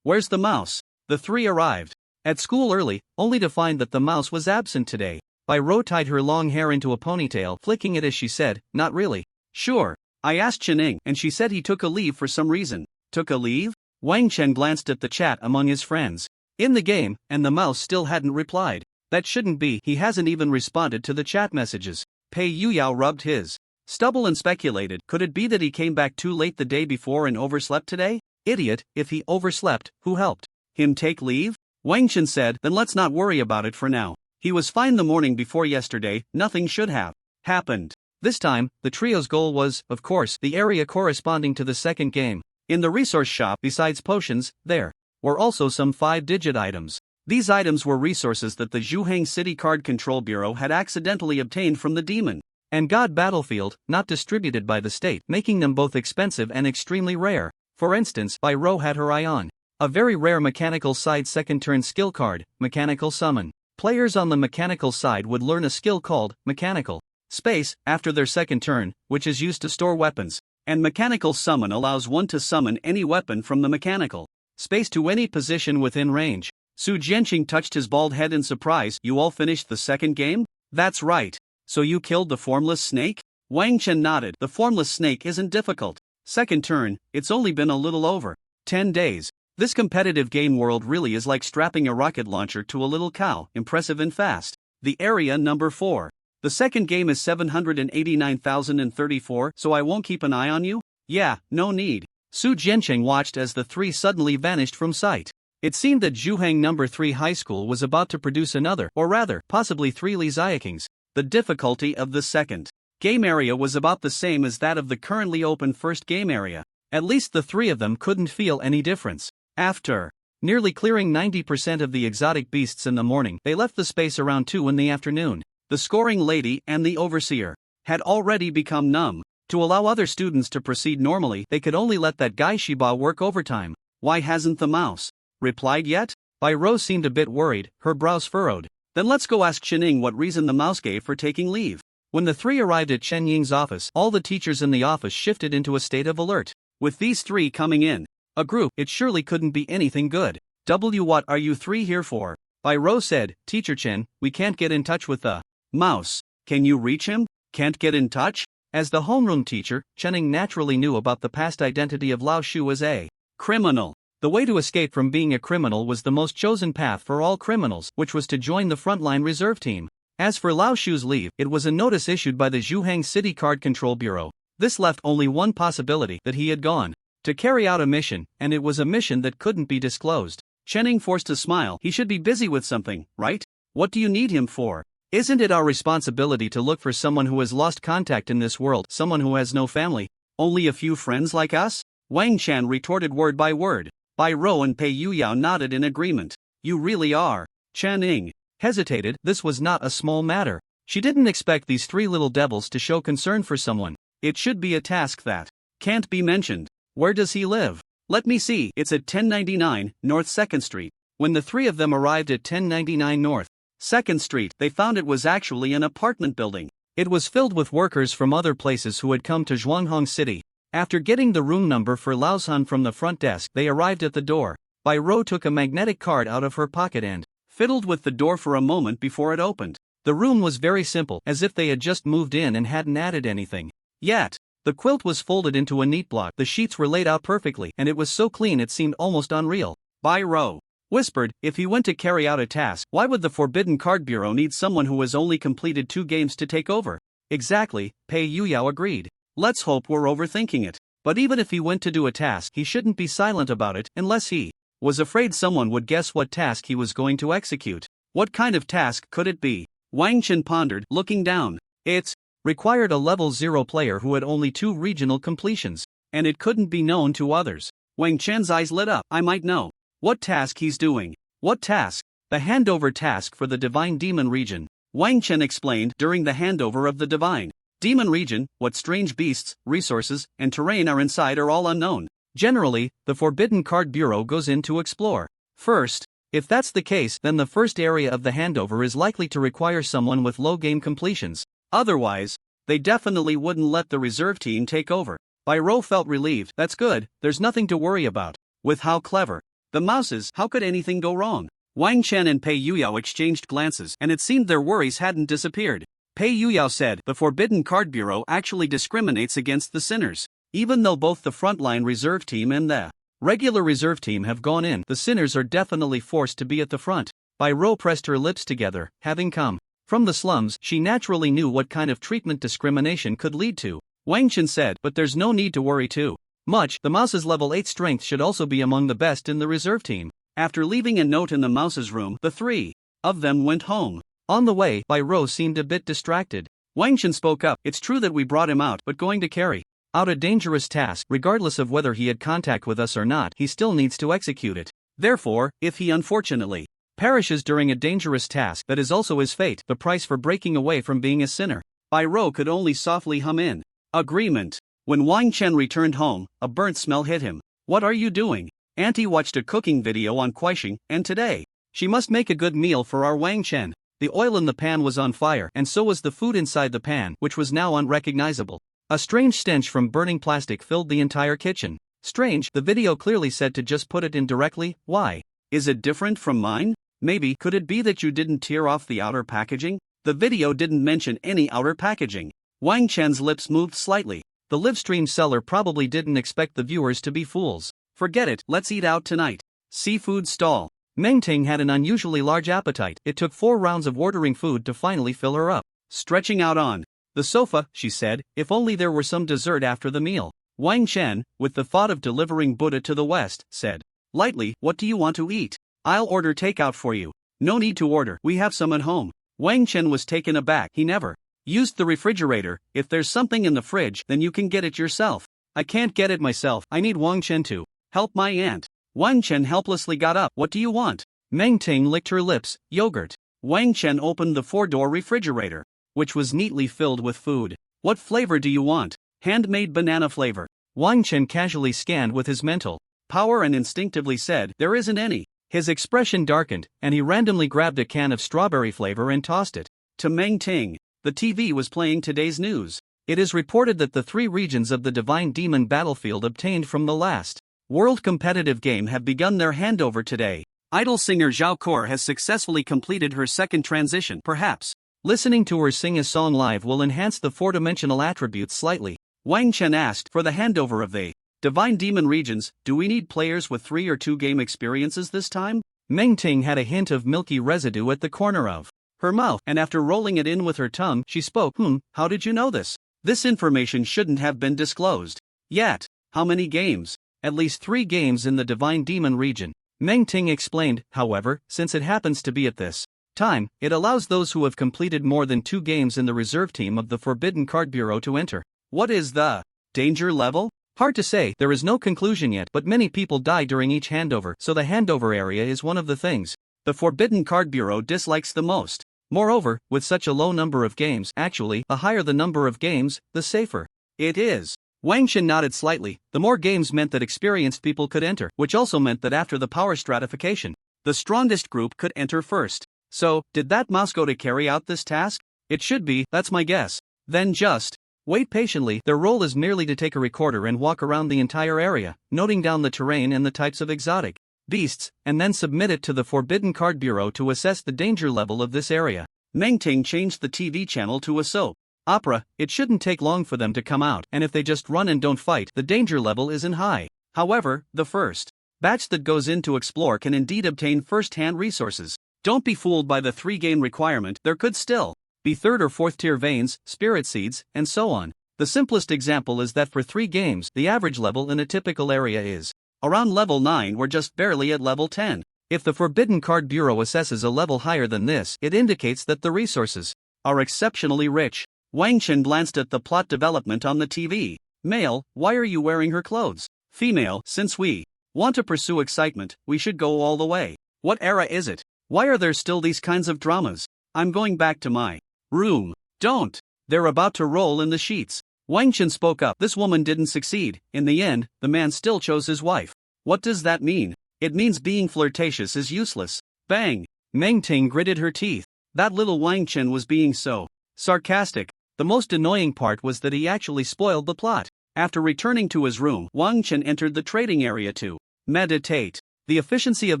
Where's the mouse? The three arrived at school early, only to find that the mouse was absent today. Bai Ro tied her long hair into a ponytail, flicking it as she said, not really. Sure. I asked Chening, and she said he took a leave for some reason. Took a leave? Wang Chen glanced at the chat among his friends. In the game, and the mouse still hadn't replied. That shouldn't be, he hasn't even responded to the chat messages. Pei Yuyao rubbed his stubble and speculated, could it be that he came back too late the day before and overslept today? Idiot, if he overslept, who helped him take leave? Wang Chen said, then let's not worry about it for now. He was fine the morning before yesterday, nothing should have happened. This time, the trio's goal was, of course, the area corresponding to the second game. In the resource shop, besides potions, there were also some 5-digit items. These items were resources that the Zhuheng City Card Control Bureau had accidentally obtained from the demon and god battlefield, not distributed by the state, making them both expensive and extremely rare. For instance, Bai Ro had her eye on a very rare mechanical side second turn skill card, Mechanical Summon. Players on the mechanical side would learn a skill called Mechanical Space after their second turn, which is used to store weapons. And Mechanical Summon allows one to summon any weapon from the mechanical space to any position within range. Su Jianqing touched his bald head in surprise. You all finished the second game? That's right. So you killed the formless snake? Wang Chen nodded. The formless snake isn't difficult. Second turn, it's only been a little over 10 days. This competitive game world really is like strapping a rocket launcher to a little cow, impressive and fast. The area number 4. The second game is 789,034, so I won't keep an eye on you? Yeah, no need. Su Jianqing watched as the three suddenly vanished from sight. It seemed that Zhuhang No. 3 High School was about to produce another, or rather, possibly 3 Li Ziakings. The difficulty of the second game area was about the same as that of the currently open first game area. At least the 3 of them couldn't feel any difference. After nearly clearing 90% of the exotic beasts in the morning, they left the space around 2 in the afternoon. The scoring lady and the overseer had already become numb. To allow other students to proceed normally, they could only let that guy Shiba work overtime. Why hasn't the mouse replied yet? Bai Rou seemed a bit worried, her brows furrowed. Then let's go ask Chen what reason the mouse gave for taking leave. When the 3 arrived at Chen Ying's office, all the teachers in the office shifted into a state of alert. With these 3 coming in a group, it surely couldn't be anything good. What are you 3 here for? Bai Rou said, Teacher Chen, we can't get in touch with the mouse. Can you reach him? Can't get in touch? As the homeroom teacher, Chen Ying naturally knew about the past identity of Lao Shu as a criminal. The way to escape from being a criminal was the most chosen path for all criminals, which was to join the frontline reserve team. As for Lao Shu's leave, it was a notice issued by the Zhuhang City Card Control Bureau. This left only one possibility, that he had gone to carry out a mission, and it was a mission that couldn't be disclosed. Chen Ying forced a smile. He should be busy with something, right? What do you need him for? Isn't it our responsibility to look for someone who has lost contact in this world, someone who has no family, only a few friends like us? Wang Chan retorted word by word. Bai Rou and Pei Yuyao nodded in agreement. You really are. Chen Ying hesitated. This was not a small matter. She didn't expect these 3 little devils to show concern for someone. It should be a task that can't be mentioned. Where does he live? Let me see. It's at 1099 North 2nd Street. When the 3 of them arrived at 1099 North 2nd Street, they found it was actually an apartment building. It was filled with workers from other places who had come to Zhuanghong City. After getting the room number for Laosan from the front desk, they arrived at the door. Bai Rou took a magnetic card out of her pocket and fiddled with the door for a moment before it opened. The room was very simple, as if they had just moved in and hadn't added anything yet. The quilt was folded into a neat block, the sheets were laid out perfectly, and it was so clean it seemed almost unreal. Bai Rou whispered, if he went to carry out a task, why would the Forbidden Card Bureau need someone who has only completed 2 games to take over? Exactly, Pei Yuyao agreed. Let's hope we're overthinking it. But even if he went to do a task, he shouldn't be silent about it, unless he was afraid someone would guess what task he was going to execute. What kind of task could it be? Wang Chen pondered, looking down. It required a level 0 player who had only 2 regional completions, and it couldn't be known to others. Wang Chen's eyes lit up. I might know what task he's doing. What task? The handover task for the Divine Demon region. Wang Chen explained. During the handover of the Divine Demon region, what strange beasts, resources, and terrain are inside are all unknown. Generally, the Forbidden Card Bureau goes in to explore first. If that's the case, then the first area of the handover is likely to require someone with low game completions. Otherwise, they definitely wouldn't let the reserve team take over. Bai Rou felt relieved. That's good, there's nothing to worry about. With how clever the mouse is, how could anything go wrong? Wang Chen and Pei Yuyao exchanged glances, and it seemed their worries hadn't disappeared. Pei Yuyao said, the Forbidden Card Bureau actually discriminates against the sinners. Even though both the frontline reserve team and the regular reserve team have gone in, the sinners are definitely forced to be at the front. Bai Rou pressed her lips together. Having come from the slums, she naturally knew what kind of treatment discrimination could lead to. Wang Chen said, but there's no need to worry too much. The mouse's level 8 strength should also be among the best in the reserve team. After leaving a note in the mouse's room, the 3 of them went home. On the way, Bai Rou seemed a bit distracted. Wang Chen spoke up. It's true that we brought him out, but going to carry out a dangerous task, regardless of whether he had contact with us or not, he still needs to execute it. Therefore, if he unfortunately perishes during a dangerous task, that is also his fate, the price for breaking away from being a sinner. Bai Rou could only softly hum in agreement. When Wang Chen returned home, a burnt smell hit him. What are you doing? Auntie watched a cooking video on Kuaishing, and today she must make a good meal for our Wang Chen. The oil in the pan was on fire, and so was the food inside the pan, which was now unrecognizable. A strange stench from burning plastic filled the entire kitchen. Strange, the video clearly said to just put it in directly. Why? Is it different from mine? Maybe. Could it be that you didn't tear off the outer packaging? The video didn't mention any outer packaging. Wang Chen's lips moved slightly. The livestream seller probably didn't expect the viewers to be fools. Forget it, let's eat out tonight. Seafood stall. Meng Ting had an unusually large appetite. It took 4 rounds of ordering food to finally fill her up. Stretching out on the sofa, she said, if only there were some dessert after the meal. Wang Chen, with the thought of delivering Buddha to the West, said, lightly, what do you want to eat? I'll order takeout for you. No need to order, we have some at home. Wang Chen was taken aback, he never used the refrigerator. If there's something in the fridge, then you can get it yourself. I can't get it myself, I need Wang Chen to help my aunt. Wang Chen helplessly got up. What do you want? Meng Ting licked her lips. Yogurt. Wang Chen opened the 4-door refrigerator, which was neatly filled with food. What flavor do you want? Handmade banana flavor. Wang Chen casually scanned with his mental power and instinctively said, there isn't any. His expression darkened, and he randomly grabbed a can of strawberry flavor and tossed it to Meng Ting. The TV was playing today's news. It is reported that the 3 regions of the Divine Demon battlefield obtained from the last World competitive game have begun their handover today. Idol singer Zhao Kor has successfully completed her second transition. Perhaps listening to her sing a song live will enhance the 4-dimensional attributes slightly. Wang Chen asked, for the handover of the Divine Demon regions, do we need players with 3 or 2 game experiences this time? Meng Ting had a hint of milky residue at the corner of her mouth, and after rolling it in with her tongue, she spoke. How did you know this? This information shouldn't have been disclosed. Yet, how many games? At least 3 games in the Divine Demon region. Meng Ting explained, however, since it happens to be at this time, it allows those who have completed more than 2 games in the reserve team of the Forbidden Card Bureau to enter. What is the danger level? Hard to say, there is no conclusion yet, but many people die during each handover, so the handover area is one of the things the Forbidden Card Bureau dislikes the most. Moreover, with such a low number of games, actually, the higher the number of games, the safer it is. Wang Chen nodded slightly. The more games meant that experienced people could enter, which also meant that after the power stratification, the strongest group could enter first. So, did that mouse go to carry out this task? It should be, that's my guess. Then just wait patiently. Their role is merely to take a recorder and walk around the entire area, noting down the terrain and the types of exotic beasts, and then submit it to the Forbidden Card Bureau to assess the danger level of this area. Meng Ting changed the TV channel to a soap opera. It shouldn't take long for them to come out, and if they just run and don't fight, the danger level isn't high. However, the first batch that goes in to explore can indeed obtain first-hand resources. Don't be fooled by the 3-game requirement. There could still be 3rd or 4th tier veins, spirit seeds, and so on. The simplest example is that for 3 games, the average level in a typical area is around level 9. We're just barely at level 10. If the Forbidden Card Bureau assesses a level higher than this, it indicates that the resources are exceptionally rich. Wang Chen glanced at the plot development on the TV. Male, why are you wearing her clothes? Female, since we want to pursue excitement, we should go all the way. What era is it? Why are there still these kinds of dramas? I'm going back to my room. Don't. They're about to roll in the sheets. Wang Chen spoke up. This woman didn't succeed. In the end, the man still chose his wife. What does that mean? It means being flirtatious is useless. Bang. Meng Ting gritted her teeth. That little Wang Chen was being so sarcastic. The most annoying part was that he actually spoiled the plot. After returning to his room, Wang Chen entered the trading area to meditate. The efficiency of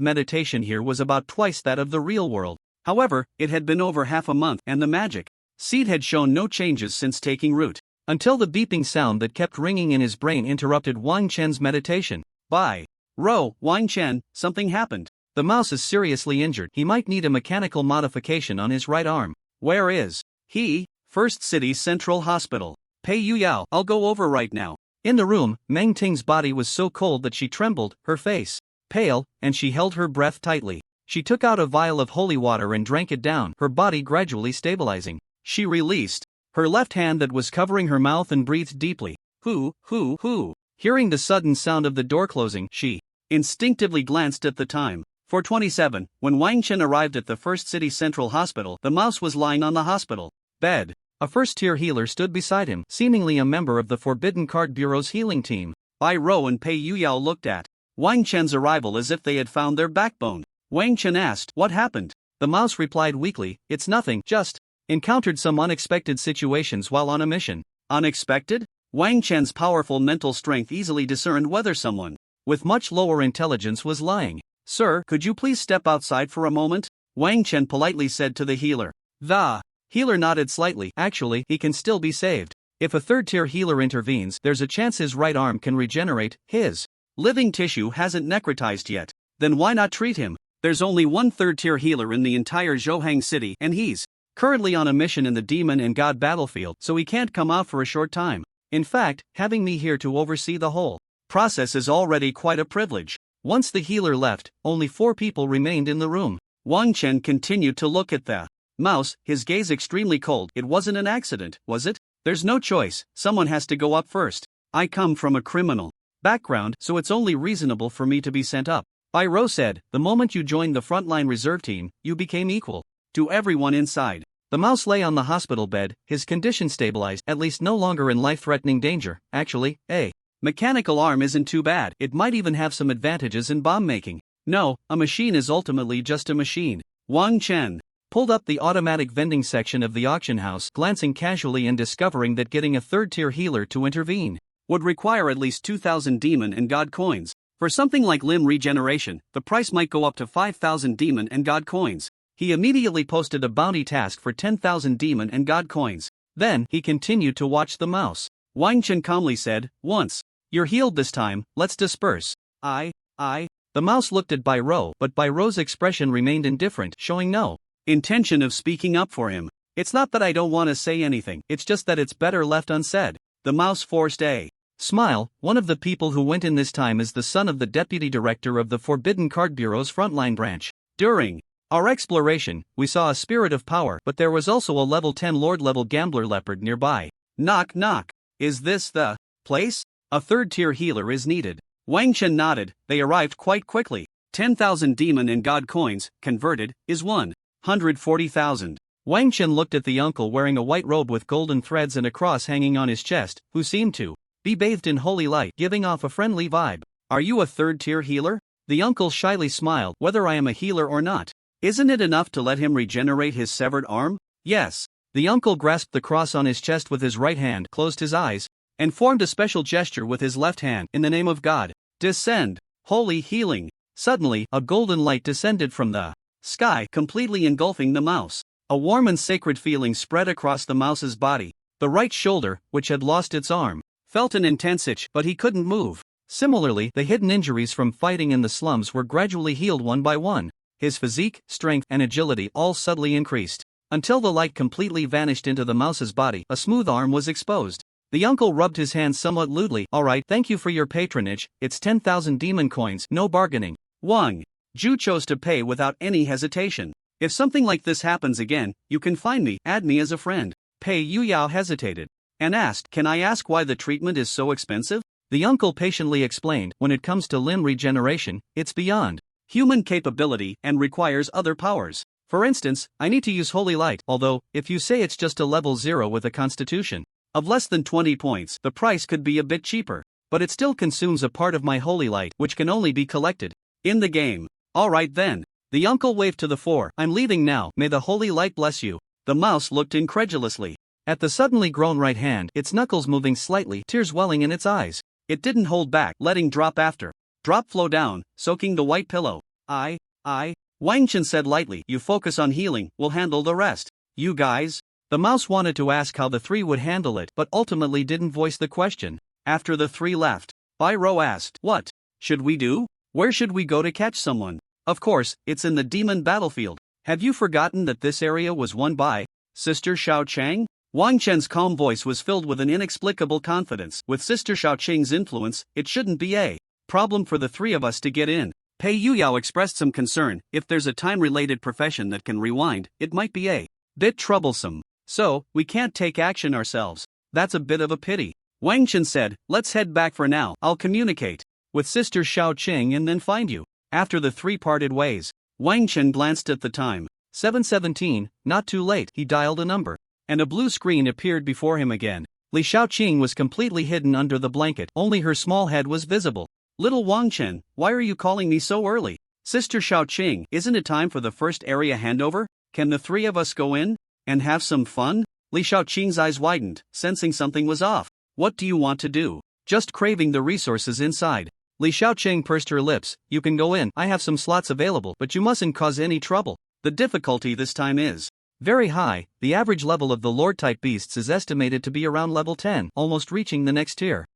meditation here was about twice that of the real world. However, it had been over half a month, and the magic seed had shown no changes since taking root. Until the beeping sound that kept ringing in his brain interrupted Wang Chen's meditation. By Wang Chen, something happened. The mouse is seriously injured. He might need a mechanical modification on his right arm. Where is he? First City Central Hospital. Pei Yuyao, I'll go over right now. In the room, Meng Ting's body was so cold that she trembled, her face pale, and she held her breath tightly. She took out a vial of holy water and drank it down, her body gradually stabilizing. She released her left hand that was covering her mouth and breathed deeply. Hoo. Hearing the sudden sound of the door closing, she instinctively glanced at the time. 4:27. When Wang Chen arrived at the First City Central Hospital, the mouse was lying on the hospital bed. A first-tier healer stood beside him, seemingly a member of the Forbidden Card Bureau's healing team. Bai Rou and Pei Yuyao looked at Wang Chen's arrival as if they had found their backbone. Wang Chen asked, "What happened?" The mouse replied weakly, "It's nothing, just encountered some unexpected situations while on a mission." Unexpected? Wang Chen's powerful mental strength easily discerned whether someone with much lower intelligence was lying. "Sir, could you please step outside for a moment?" Wang Chen politely said to the healer. The healer nodded slightly. Actually, he can still be saved. If a third-tier healer intervenes, there's a chance his right arm can regenerate. His living tissue hasn't necrotized yet. Then why not treat him? There's only one third-tier healer in the entire Zhohang city, and he's currently on a mission in the Demon and God battlefield, so he can't come out for a short time. In fact, having me here to oversee the whole process is already quite a privilege. Once the healer left, only 4 people remained in the room. Wang Chen continued to look at the mouse, his gaze extremely cold. It wasn't an accident, was it? There's no choice, someone has to go up first. I come from a criminal background, so it's only reasonable for me to be sent up. Ro said, the moment you joined the frontline reserve team, you became equal to everyone inside. The mouse lay on the hospital bed, his condition stabilized, at least no longer in life-threatening danger. Actually, a mechanical arm isn't too bad. It might even have some advantages in bomb making. No, a machine is ultimately just a machine. Wang Chen pulled up the automatic vending section of the auction house, glancing casually and discovering that getting a third-tier healer to intervene would require at least 2,000 demon and god coins. For something like limb regeneration, the price might go up to 5,000 demon and god coins. He immediately posted a bounty task for 10,000 demon and god coins. Then, he continued to watch the mouse. Wang Chen calmly said, once you're healed this time, let's disperse. The mouse looked at Ro, but Ro's expression remained indifferent, showing no intention of speaking up for him. It's not that I don't want to say anything, it's just that it's better left unsaid. The mouse forced a smile. One of the people who went in this time is the son of the deputy director of the Forbidden Card Bureau's frontline branch. During our exploration, we saw a spirit of power, but there was also a level 10 lord-level gambler leopard nearby. Knock knock. Is this the place? A third-tier healer is needed. Wang Chen nodded. They arrived quite quickly. 10,000 demon and god coins, converted, is 140,000. Wang Chen looked at the uncle wearing a white robe with golden threads and a cross hanging on his chest, who seemed to be bathed in holy light, giving off a friendly vibe. Are you a third-tier healer? The uncle shyly smiled. Whether I am a healer or not, isn't it enough to let him regenerate his severed arm? Yes. The uncle grasped the cross on his chest with his right hand, closed his eyes, and formed a special gesture with his left hand. In the name of God, descend. Holy healing. Suddenly, a golden light descended from the sky, completely engulfing the mouse. A warm and sacred feeling spread across the mouse's body. The right shoulder, which had lost its arm, felt an intense itch, but he couldn't move. Similarly, the hidden injuries from fighting in the slums were gradually healed one by one. His physique, strength, and agility all subtly increased. Until the light completely vanished into the mouse's body, a smooth arm was exposed. The uncle rubbed his hands somewhat lewdly. Alright, thank you for your patronage, it's 10,000 demon coins, no bargaining. Wang Ju chose to pay without any hesitation. If something like this happens again, you can find me, add me as a friend. Pei Yuyao hesitated and asked, can I ask why the treatment is so expensive? The uncle patiently explained, when it comes to limb regeneration, it's beyond human capability and requires other powers. For instance, I need to use holy light, although, if you say it's just a level 0 with a constitution of less than 20 points, the price could be a bit cheaper. But it still consumes a part of my holy light, which can only be collected in the game. Alright then. The uncle waved to the 4. I'm leaving now, may the holy light bless you. The mouse looked incredulously at the suddenly grown right hand, its knuckles moving slightly, tears welling in its eyes. It didn't hold back, letting drop after drop flow down, soaking the white pillow. Wang Chen said lightly, you focus on healing, we'll handle the rest. You guys? The mouse wanted to ask how the 3 would handle it, but ultimately didn't voice the question. After the 3 left, Ro asked, what should we do? Where should we go to catch someone? Of course, it's in the demon battlefield. Have you forgotten that this area was won by Sister Xiao Chang? Wang Chen's calm voice was filled with an inexplicable confidence. With Sister Xiao Chang's influence, it shouldn't be a problem for the 3 of us to get in. Pei Yuyao expressed some concern. If there's a time-related profession that can rewind, it might be a bit troublesome. So, we can't take action ourselves. That's a bit of a pity. Wang Chen said, let's head back for now. I'll communicate with Sister Xiao Qing and then find you. After the 3 parted ways, Wang Chen glanced at the time. 7:17, not too late. He dialed a number, and a blue screen appeared before him again. Li Xiaoqing was completely hidden under the blanket, only her small head was visible. Little Wang Chen, why are you calling me so early? Sister Xiaoqing, isn't it time for the first area handover? Can the 3 of us go in and have some fun? Li Xiaoqing's eyes widened, sensing something was off. What do you want to do? Just craving the resources inside. Li Xiaoqing pursed her lips. You can go in, I have some slots available, but you mustn't cause any trouble. The difficulty this time is very high. The average level of the Lord-type beasts is estimated to be around level 10, almost reaching the next tier.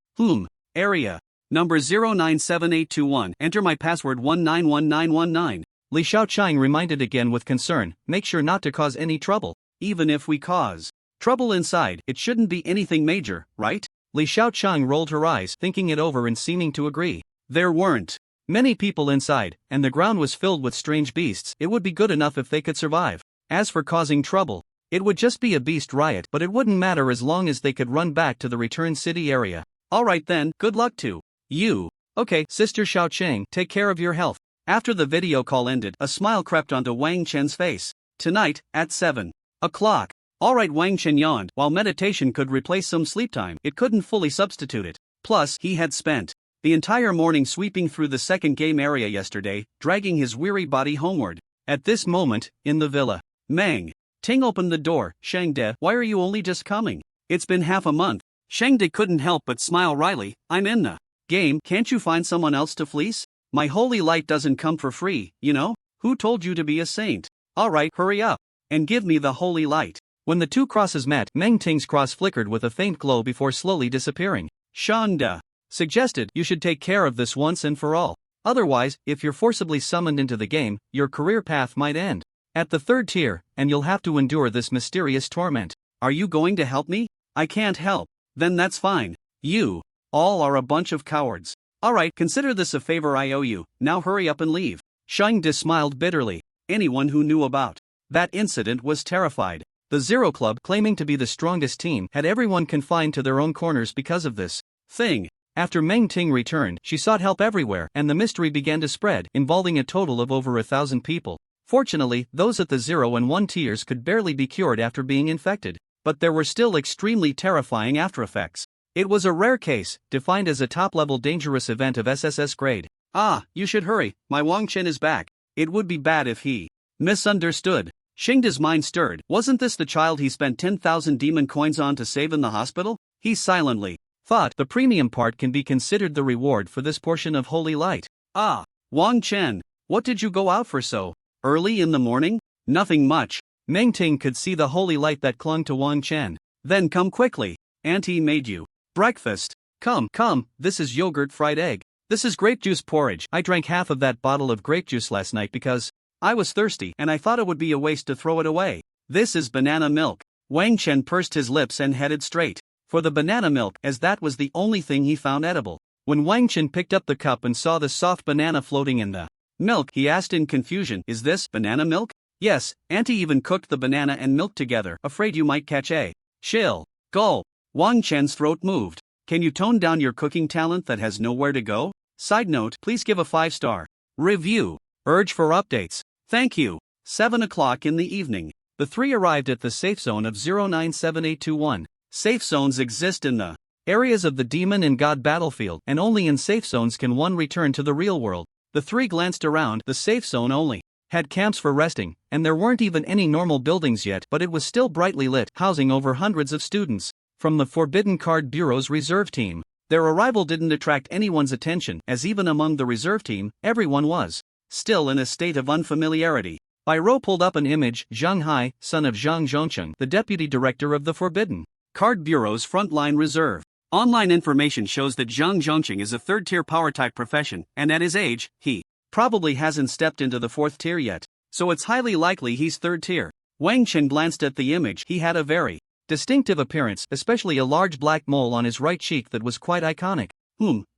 Area. Number 097821. Enter my password 191919. Li Xiaoqing reminded again with concern, make sure not to cause any trouble. Even if we cause trouble inside, it shouldn't be anything major, right? Li Xiaoqing rolled her eyes, thinking it over and seeming to agree. There weren't Many people inside, and the ground was filled with strange beasts. It would be good enough if they could survive. As for causing trouble, it would just be a beast riot, but it wouldn't matter as long as they could run back to the return city area. Alright then, good luck to you. Okay, Sister Xiaoqing, take care of your health. After the video call ended, a smile crept onto Wang Chen's face. Tonight, at 7 o'clock. Alright, Wang Chen yawned. While meditation could replace some sleep time, it couldn't fully substitute it. Plus, he had spent the entire morning sweeping through the second game area yesterday, dragging his weary body homeward. At this moment, in the villa, Mang Ting opened the door. Shangde, why are you only just coming? It's been half a month. Shangde couldn't help but smile wryly. I'm in the game, can't you find someone else to fleece? My holy light doesn't come for free, you know? Who told you to be a saint? Alright, hurry up and give me the holy light. When the two crosses met, Meng Ting's cross flickered with a faint glow before slowly disappearing. Shangde suggested you should take care of this once and for all. Otherwise, if you're forcibly summoned into the game, your career path might end at the third tier, and you'll have to endure this mysterious torment. Are you going to help me? I can't help. Then that's fine. You all are a bunch of cowards. Alright, consider this a favor I owe you. Now hurry up and leave. Shangde smiled bitterly. Anyone who knew about that incident was terrified. The Zero Club, claiming to be the strongest team, had everyone confined to their own corners because of this thing. After Meng Ting returned, she sought help everywhere, and the mystery began to spread, involving a total of over 1,000 people. Fortunately, those at the 0 and 1 tiers could barely be cured after being infected, but there were still extremely terrifying aftereffects. It was a rare case, defined as a top-level dangerous event of SSS grade. Ah, you should hurry, my Wang Chen is back. It would be bad if he misunderstood. Shingde's mind stirred. Wasn't this the child he spent 10,000 demon coins on to save in the hospital? He silently thought the premium part can be considered the reward for this portion of holy light. Ah, Wang Chen, what did you go out for so early in the morning? Nothing much. Meng Ting could see the holy light that clung to Wang Chen. Then come quickly. Auntie made you breakfast. Come, this is yogurt fried egg. This is grape juice porridge. I drank half of that bottle of grape juice last night because I was thirsty and I thought it would be a waste to throw it away. This is banana milk. Wang Chen pursed his lips and headed straight for the banana milk, as that was the only thing he found edible. When Wang Chen picked up the cup and saw the soft banana floating in the milk, he asked in confusion, is this banana milk? Yes, Auntie even cooked the banana and milk together, afraid you might catch a chill. Gulp. Wang Chen's throat moved. Can you tone down your cooking talent that has nowhere to go? Side note, please give a 5-star review. Urge for updates. Thank you. 7 o'clock in the evening. The three arrived at the safe zone of 097821. Safe zones exist in the areas of the demon and god battlefield, and only in safe zones can one return to the real world. The three glanced around. The safe zone only had camps for resting, and there weren't even any normal buildings yet, but it was still brightly lit, housing over hundreds of students from the Forbidden Card Bureau's reserve team. Their arrival didn't attract anyone's attention, as even among the reserve team, everyone was still in a state of unfamiliarity. Bai Rou pulled up an image. Zhang Hai, son of Zhang Zhongcheng, the deputy director of the Forbidden Card Bureau's frontline reserve. Online information shows that Zhang Zhongcheng is a third-tier power-type profession, and at his age, he probably hasn't stepped into the fourth tier yet, so it's highly likely he's third tier. Wang Chen glanced at the image. He had a very distinctive appearance, especially a large black mole on his right cheek that was quite iconic.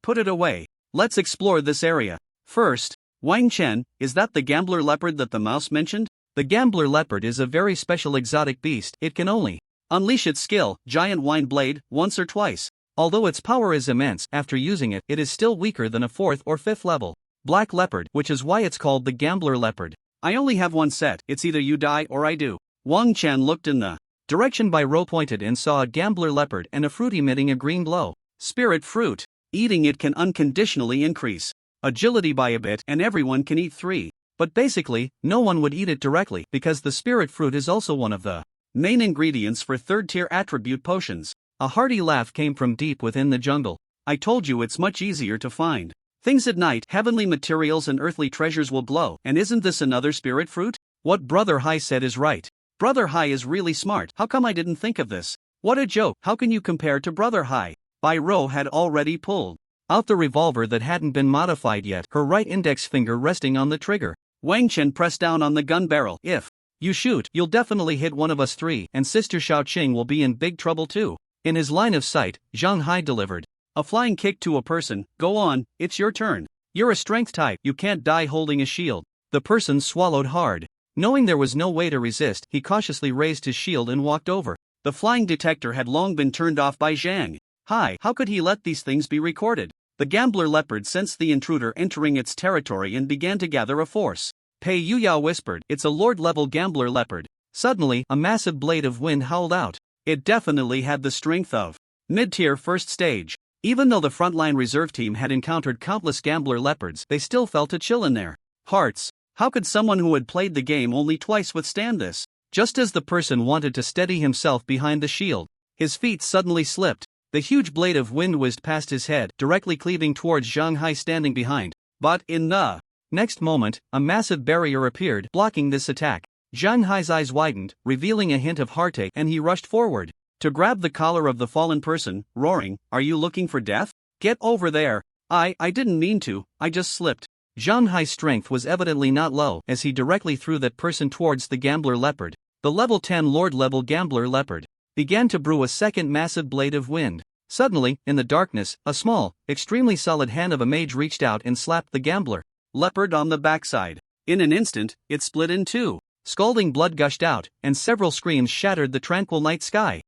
Put it away. Let's explore this area. First, Wang Chen, is that the gambler leopard that the mouse mentioned? The gambler leopard is a very special exotic beast. It can only unleash its skill, Giant Wind Blade, once or twice. Although its power is immense, after using it, it is still weaker than a 4th or 5th level black leopard, which is why it's called the gambler leopard. I only have one set. It's either you die or I do. Wang Chen looked in the direction Bai Rou pointed and saw a gambler leopard and a fruit emitting a green glow. Spirit fruit. Eating it can unconditionally increase agility by a bit, and everyone can eat 3. But basically, no one would eat it directly, because the spirit fruit is also one of the main ingredients for third-tier attribute potions. A hearty laugh came from deep within the jungle. I told you it's much easier to find things at night. Heavenly materials and earthly treasures will glow. And isn't this another spirit fruit? What Brother Hai said is right. Brother Hai is really smart. How come I didn't think of this? What a joke. How can you compare to Brother Hai? Bai Rou had already pulled out the revolver that hadn't been modified yet, her right index finger resting on the trigger. Wang Chen pressed down on the gun barrel. If you shoot, you'll definitely hit one of us 3, and Sister Xiaoqing will be in big trouble too. In his line of sight, Zhang Hai delivered a flying kick to a person. Go on, it's your turn. You're a strength type, you can't die holding a shield. The person swallowed hard. Knowing there was no way to resist, he cautiously raised his shield and walked over. The flying detector had long been turned off by Zhang Hai. How could he let these things be recorded? The gambler leopard sensed the intruder entering its territory and began to gather a force. Pei Yuyao whispered, "It's a lord-level gambler leopard." Suddenly, a massive blade of wind howled out. It definitely had the strength of mid-tier first stage. Even though the frontline reserve team had encountered countless gambler leopards, they still felt a chill in their hearts. How could someone who had played the game only twice withstand this? Just as the person wanted to steady himself behind the shield, his feet suddenly slipped. The huge blade of wind whizzed past his head, directly cleaving towards Zhang Hai standing behind. But in the next moment, a massive barrier appeared, blocking this attack. Zhang Hai's eyes widened, revealing a hint of heartache, and he rushed forward to grab the collar of the fallen person, roaring, "Are you looking for death? Get over there." I didn't mean to, I just slipped." Zhang Hai's strength was evidently not low, as he directly threw that person towards the gambler leopard. The level 10 lord-level gambler leopard began to brew a second massive blade of wind. Suddenly, in the darkness, a small, extremely solid hand of a mage reached out and slapped the gambler leopard on the backside. In an instant, it split in two. Scalding blood gushed out, and several screams shattered the tranquil night sky.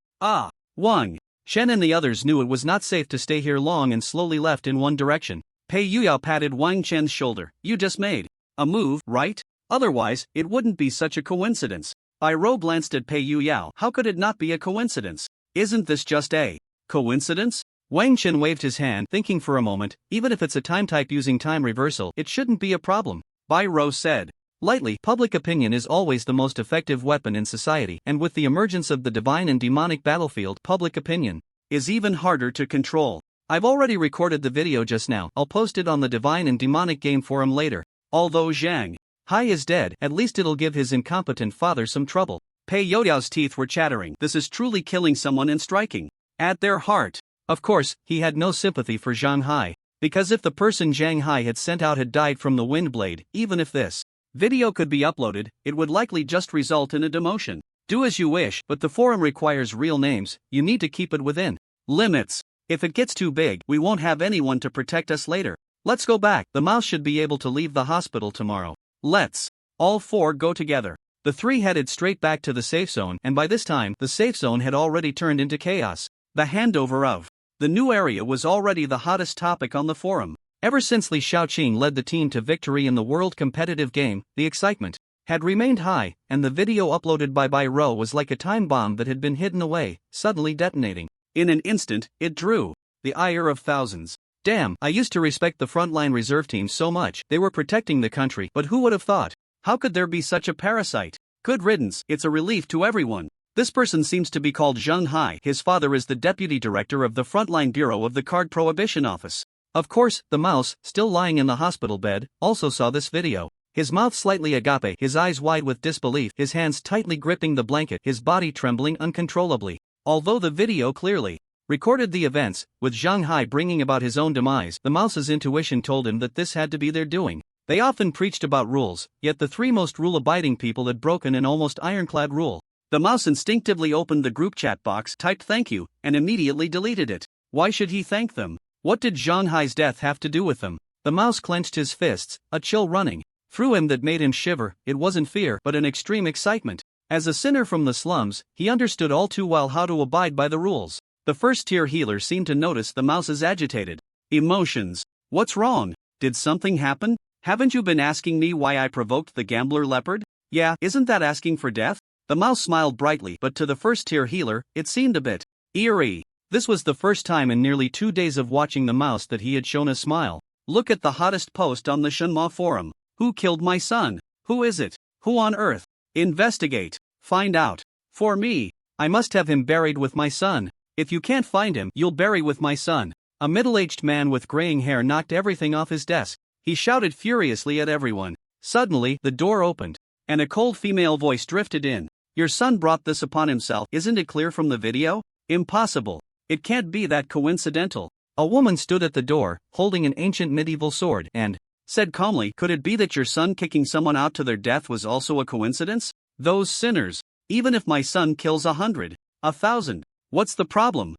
Wang Shen and the others knew it was not safe to stay here long and slowly left in one direction. Pei Yuyao patted Wang Chen's shoulder. "You just made a move, right? Otherwise, it wouldn't be such a coincidence." Bai Rou glanced at Pei Yuyao. "How could it not be a coincidence? Isn't this just a coincidence?" Wang Chen waved his hand, thinking for a moment. "Even if it's a time type using time reversal, it shouldn't be a problem." Bai Rou said lightly, "Public opinion is always the most effective weapon in society, and with the emergence of the divine and demonic battlefield, public opinion is even harder to control. I've already recorded the video just now. I'll post it on the divine and demonic game forum later. Although Zhang Hai is dead, at least it'll give his incompetent father some trouble." Pei Youdao's teeth were chattering. This is truly killing someone and striking at their heart. Of course, he had no sympathy for Zhang Hai, because if the person Zhang Hai had sent out had died from the wind blade, even if this video could be uploaded, it would likely just result in a demotion. Do as you wish, but the forum requires real names. You need to keep it within limits. If it gets too big, we won't have anyone to protect us later. Let's go back. The mouse should be able to leave the hospital tomorrow. Let's all four go together. The three headed straight back to the safe zone, and by this time, the safe zone had already turned into chaos. The handover of the new area was already the hottest topic on the forum. Ever since Li Shaoqing led the team to victory in the world competitive game, the excitement had remained high, and the video uploaded by Bai Rou was like a time bomb that had been hidden away, suddenly detonating. In an instant, it drew the ire of thousands. Damn, I used to respect the frontline reserve team so much. They were protecting the country, but who would have thought? How could there be such a parasite? Good riddance, it's a relief to everyone. This person seems to be called Zhang Hai. His father is the deputy director of the frontline bureau of the Card Prohibition Office. Of course, the mouse, still lying in the hospital bed, also saw this video. His mouth slightly agape, his eyes wide with disbelief, his hands tightly gripping the blanket, his body trembling uncontrollably. Although the video clearly recorded the events, with Zhang Hai bringing about his own demise, the mouse's intuition told him that this had to be their doing. They often preached about rules, yet the three most rule-abiding people had broken an almost ironclad rule. The mouse instinctively opened the group chat box, typed "thank you," and immediately deleted it. Why should he thank them? What did Zhang Hai's death have to do with them? The mouse clenched his fists, a chill running through him that made him shiver. It wasn't fear, but an extreme excitement. As a sinner from the slums, he understood all too well how to abide by the rules. The first-tier healer seemed to notice the mouse's agitated emotions. "What's wrong? Did something happen? Haven't you been asking me why I provoked the gambler leopard? Yeah, isn't that asking for death?" The mouse smiled brightly, but to the first-tier healer, it seemed a bit eerie. This was the first time in nearly 2 days of watching the mouse that he had shown a smile. Look at the hottest post on the Shenhua forum. Who killed my son? Who is it? Who on earth? Investigate. Find out. For me. I must have him buried with my son. If you can't find him, you'll bury with my son. A middle-aged man with graying hair knocked everything off his desk. He shouted furiously at everyone. Suddenly, the door opened, and a cold female voice drifted in. "Your son brought this upon himself. Isn't it clear from the video? Impossible. It can't be that coincidental." A woman stood at the door, holding an ancient medieval sword, and said calmly, "Could it be that your son kicking someone out to their death was also a coincidence? Those sinners. Even if my son kills 100, 1,000, what's the problem?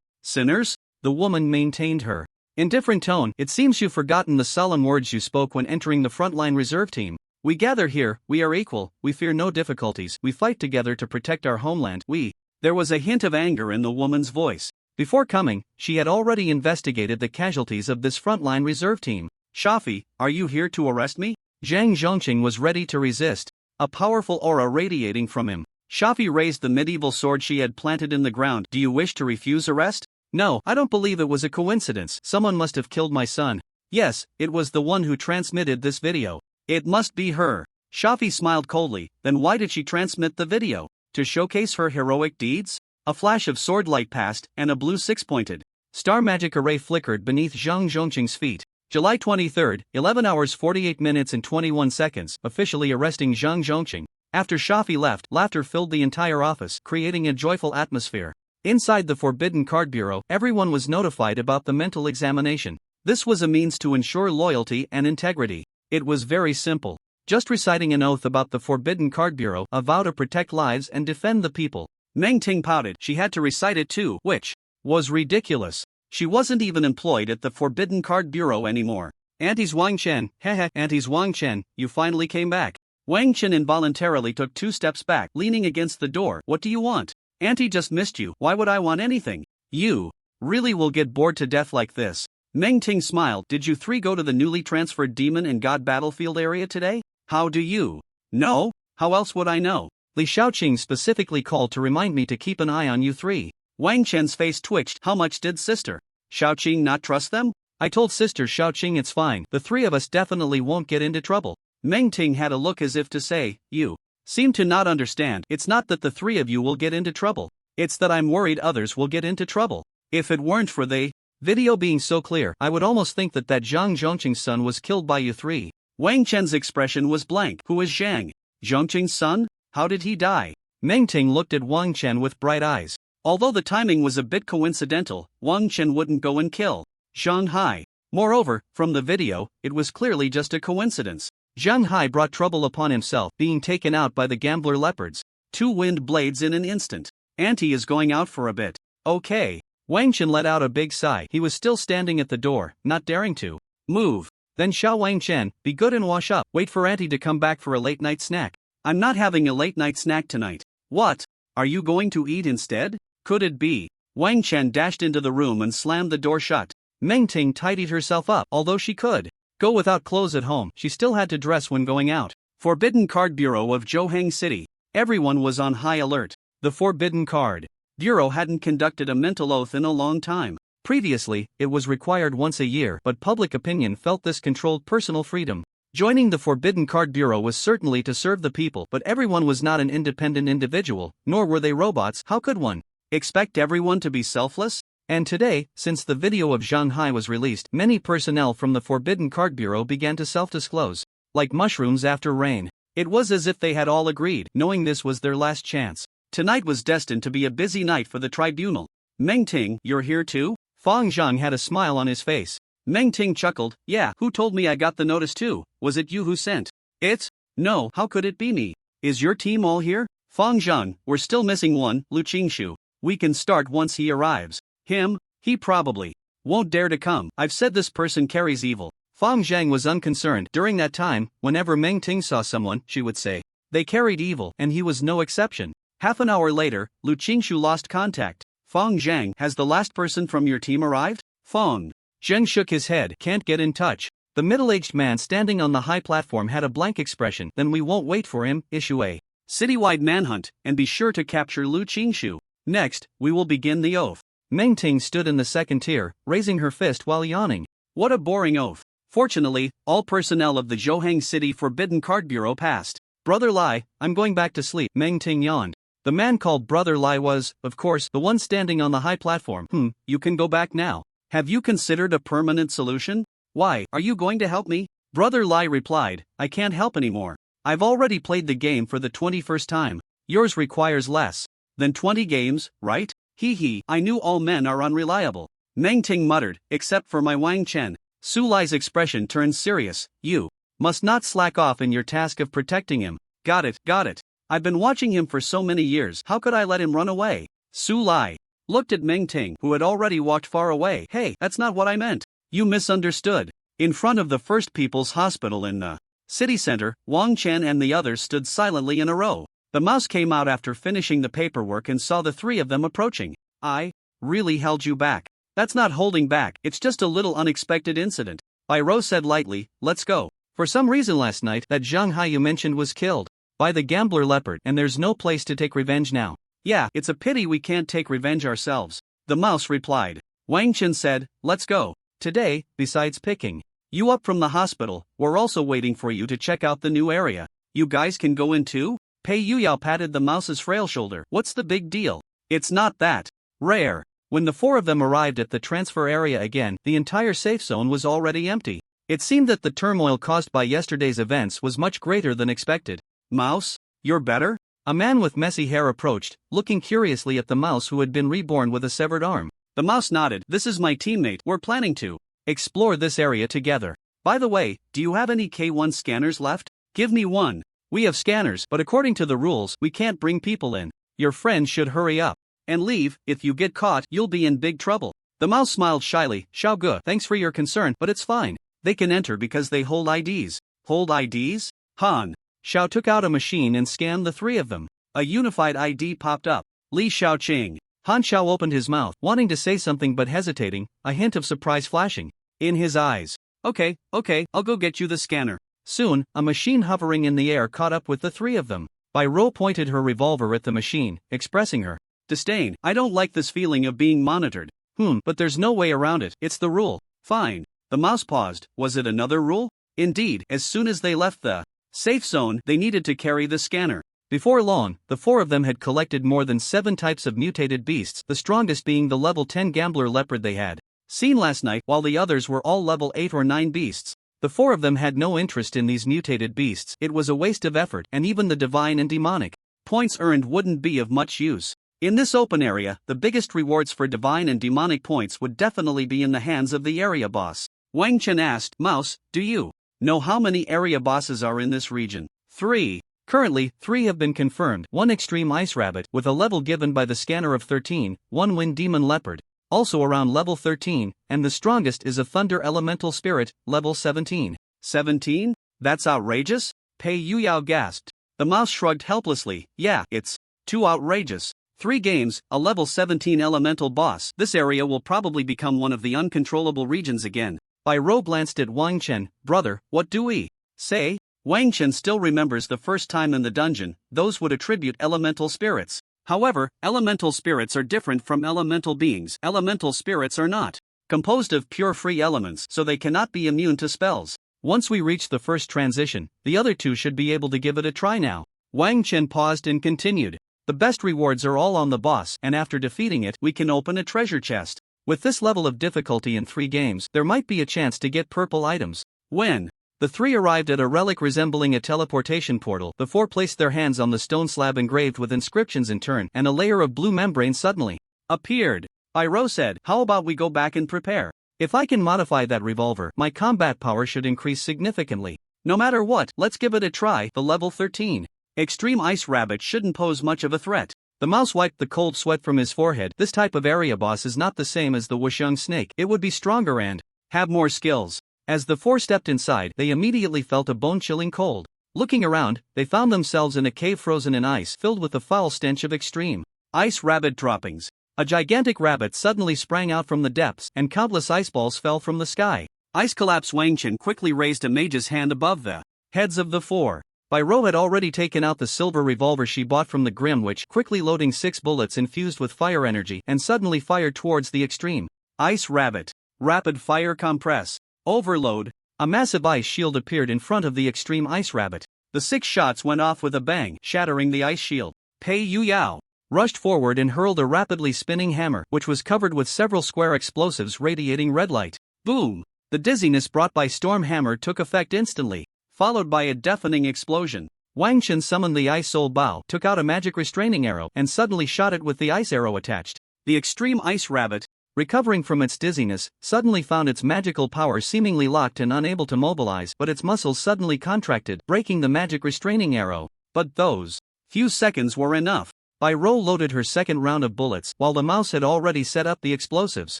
Sinners?" The woman maintained her In different tone, it seems you've forgotten the solemn words you spoke when entering the frontline reserve team. We gather here, we are equal, we fear no difficulties, we fight together to protect our homeland, we. There was a hint of anger in the woman's voice. Before coming, she had already investigated the casualties of this frontline reserve team. Shafi, are you here to arrest me? Zhang Zhongqing was ready to resist, a powerful aura radiating from him. Shafi raised the medieval sword she had planted in the ground. Do you wish to refuse arrest? No, I don't believe it was a coincidence. Someone must have killed my son. Yes, it was the one who transmitted this video. It must be her. Shafi smiled coldly. Then why did she transmit the video? To showcase her heroic deeds? A flash of sword light passed, and a blue six-pointed star magic array flickered beneath Zhang Zhongqing's feet. July 23, 11 hours 48 minutes and 21 seconds, officially arresting Zhang Zhongqing. After Shafi left, laughter filled the entire office, creating a joyful atmosphere. Inside the Forbidden Card Bureau, everyone was notified about the mental examination. This was a means to ensure loyalty and integrity. It was very simple. Just reciting an oath about the Forbidden Card Bureau, a vow to protect lives and defend the people. Meng Ting pouted. She had to recite it too, which was ridiculous. She wasn't even employed at the Forbidden Card Bureau anymore. Aunties Wang Chen, hehe, Aunties Wang Chen, you finally came back. Wang Chen involuntarily took 2 steps back, leaning against the door. What do you want? Auntie just missed you. Why would I want anything? You really will get bored to death like this. Meng Ting smiled. Did you 3 go to the newly transferred Demon and God battlefield area today? How do you know? How else would I know? Li Shaoqing specifically called to remind me to keep an eye on you 3. Wang Chen's face twitched. How much did Sister Shaoqing not trust them? I told Sister Shaoqing it's fine. The 3 of us definitely won't get into trouble. Meng Ting had a look as if to say, you seem to not understand. It's not that the 3 of you will get into trouble. It's that I'm worried others will get into trouble. If it weren't for the video being so clear, I would almost think that Zhang Zhongqing's son was killed by you 3. Wang Chen's expression was blank. Who is Zhang Zhongqing's son? How did he die? Meng Ting looked at Wang Chen with bright eyes. Although the timing was a bit coincidental, Wang Chen wouldn't go and kill Zhang Hai. Moreover, from the video, it was clearly just a coincidence. Zhang Hai brought trouble upon himself, being taken out by the gambler leopards. 2 wind blades in an instant. Auntie is going out for a bit. Okay. Wang Chen let out a big sigh. He was still standing at the door, not daring to move. Then Xiao Wang Chen, be good and wash up. Wait for Auntie to come back for a late night snack. I'm not having a late night snack tonight. What? Are you going to eat instead? Could it be? Wang Chen dashed into the room and slammed the door shut. Meng Ting tidied herself up. Although she could go without clothes at home, she still had to dress when going out. Forbidden Card Bureau of Zhouheng City. Everyone was on high alert. The Forbidden Card Bureau hadn't conducted a mental oath in a long time. Previously, it was required once a year, but public opinion felt this controlled personal freedom. Joining the Forbidden Card Bureau was certainly to serve the people, but everyone was not an independent individual, nor were they robots. How could one expect everyone to be selfless? And today, since the video of Zhang Hai was released, many personnel from the Forbidden Card Bureau began to self-disclose. Like mushrooms after rain. It was as if they had all agreed, knowing this was their last chance. Tonight was destined to be a busy night for the tribunal. Meng Ting, you're here too? Fang Zhang had a smile on his face. Meng Ting chuckled. Yeah, who told me I got the notice too? Was it you who sent it? No, how could it be me? Is your team all here? Fang Zhang, we're still missing one, Lu Qingshu. We can start once he arrives. Him? He probably won't dare to come. I've said this person carries evil. Fang Zhang was unconcerned. During that time, whenever Meng Ting saw someone, she would say, they carried evil, and he was no exception. Half an hour later, Lu Qingshu lost contact. Fang Zhang, has the last person from your team arrived? Fang Zhang shook his head. Can't get in touch. The middle-aged man standing on the high platform had a blank expression. Then we won't wait for him. Issue a citywide manhunt, and be sure to capture Lu Qingshu. Next, we will begin the oath. Meng Ting stood in the second tier, raising her fist while yawning. What a boring oath. Fortunately, all personnel of the Zhouheng City Forbidden Card Bureau passed. Brother Lai, I'm going back to sleep. Meng Ting yawned. The man called Brother Lai was, of course, the one standing on the high platform. You can go back now. Have you considered a permanent solution? Why, are you going to help me? Brother Lai replied, I can't help anymore. I've already played the game for the 21st time. Yours requires less than 20 games, right? Hee, I knew all men are unreliable. Meng Ting muttered, except for my Wang Chen. Su Lai's expression turned serious. You must not slack off in your task of protecting him. Got it. I've been watching him for so many years. How could I let him run away? Su Lai looked at Meng Ting, who had already walked far away. Hey, that's not what I meant. You misunderstood. In front of the First People's Hospital in the city center, Wang Chen and the others stood silently in a row. The mouse came out after finishing the paperwork and saw the three of them approaching. I really held you back. That's not holding back, it's just a little unexpected incident. Iro said lightly, let's go. For some reason last night, that Zhang Hai you mentioned was killed by the gambler leopard, and there's no place to take revenge now. Yeah, it's a pity we can't take revenge ourselves. The mouse replied. Wang Chen said, let's go. Today, besides picking you up from the hospital, we're also waiting for you to check out the new area. You guys can go in too? Pei Yuyao patted the mouse's frail shoulder. What's the big deal? It's not that rare. When the four of them arrived at the transfer area again, the entire safe zone was already empty. It seemed that the turmoil caused by yesterday's events was much greater than expected. Mouse, you're better? A man with messy hair approached, looking curiously at the mouse who had been reborn with a severed arm. The mouse nodded. This is my teammate. We're planning to explore this area together. By the way, do you have any K1 scanners left? Give me one. We have scanners, but according to the rules, we can't bring people in. Your friend should hurry up and leave. If you get caught, you'll be in big trouble. The mouse smiled shyly. Xiaoge, thanks for your concern, but it's fine. They can enter because they hold IDs. Hold IDs? Han. Xiao took out a machine and scanned the three of them. A unified ID popped up. Li Xiaoqing. Han Xiao opened his mouth, wanting to say something but hesitating, a hint of surprise flashing in his eyes. Okay, I'll go get you the scanner. Soon, a machine hovering in the air caught up with the three of them. Bai Ro pointed her revolver at the machine, expressing her disdain. I don't like this feeling of being monitored. But there's no way around it, it's the rule. Fine. The mouse paused. Was it another rule? Indeed, as soon as they left the safe zone, they needed to carry the scanner. Before long, the four of them had collected more than 7 types of mutated beasts, the strongest being the level 10 gambler leopard they had seen last night, while the others were all level 8 or 9 beasts. The four of them had no interest in these mutated beasts. It was a waste of effort, and even the divine and demonic points earned wouldn't be of much use. In this open area, the biggest rewards for divine and demonic points would definitely be in the hands of the area boss. Wang Chen asked, Mouse, do you know how many area bosses are in this region? 3. Currently, 3 have been confirmed. 1 extreme ice rabbit, with a level given by the scanner of 13, 1 wind demon leopard, also around level 13, and the strongest is a thunder elemental spirit, level 17. 17? That's outrageous? Pei Yuyao gasped. The mouse shrugged helplessly. Yeah, it's too outrageous. 3 games, a level 17 elemental boss. This area will probably become one of the uncontrollable regions again. Bai Ro glanced at Wang Chen. Brother, what do we say? Wang Chen still remembers the first time in the dungeon, those would attribute elemental spirits. However, elemental spirits are different from elemental beings. Elemental spirits are not composed of pure free elements, so they cannot be immune to spells. Once we reach the first transition, the other 2 should be able to give it a try now. Wang Chen paused and continued. The best rewards are all on the boss, and after defeating it, we can open a treasure chest. With this level of difficulty in 3 games, there might be a chance to get purple items. When the 3 arrived at a relic resembling a teleportation portal, the 4 placed their hands on the stone slab engraved with inscriptions in turn, and a layer of blue membrane suddenly appeared. Iro said, how about we go back and prepare? If I can modify that revolver, my combat power should increase significantly. No matter what, let's give it a try. The level 13 extreme ice rabbit shouldn't pose much of a threat. The mouse wiped the cold sweat from his forehead. This type of area boss is not the same as the Wusheng snake. It would be stronger and have more skills. As the 4 stepped inside, they immediately felt a bone-chilling cold. Looking around, they found themselves in a cave frozen in ice, filled with the foul stench of extreme ice rabbit droppings. A gigantic rabbit suddenly sprang out from the depths, and countless ice balls fell from the sky. Ice collapse. Wang Chen quickly raised a mage's hand above the heads of the 4. Bai Ro had already taken out the silver revolver she bought from the Grim Witch, quickly loading 6 bullets infused with fire energy, and suddenly fired towards the extreme ice rabbit. Rapid fire compress. Overload. A massive ice shield appeared in front of the extreme ice rabbit. The 6 shots went off with a bang, shattering the ice shield. Pei Yuyao rushed forward and hurled a rapidly spinning hammer, which was covered with several square explosives radiating red light. Boom! The dizziness brought by Storm Hammer took effect instantly, followed by a deafening explosion. Wang Chen summoned the Ice Soul Bao, took out a magic restraining arrow, and suddenly shot it with the ice arrow attached. The extreme ice rabbit, recovering from its dizziness, suddenly found its magical power seemingly locked and unable to mobilize, but its muscles suddenly contracted, breaking the magic restraining arrow. But those few seconds were enough. Bai Ro loaded her second round of bullets, while the mouse had already set up the explosives.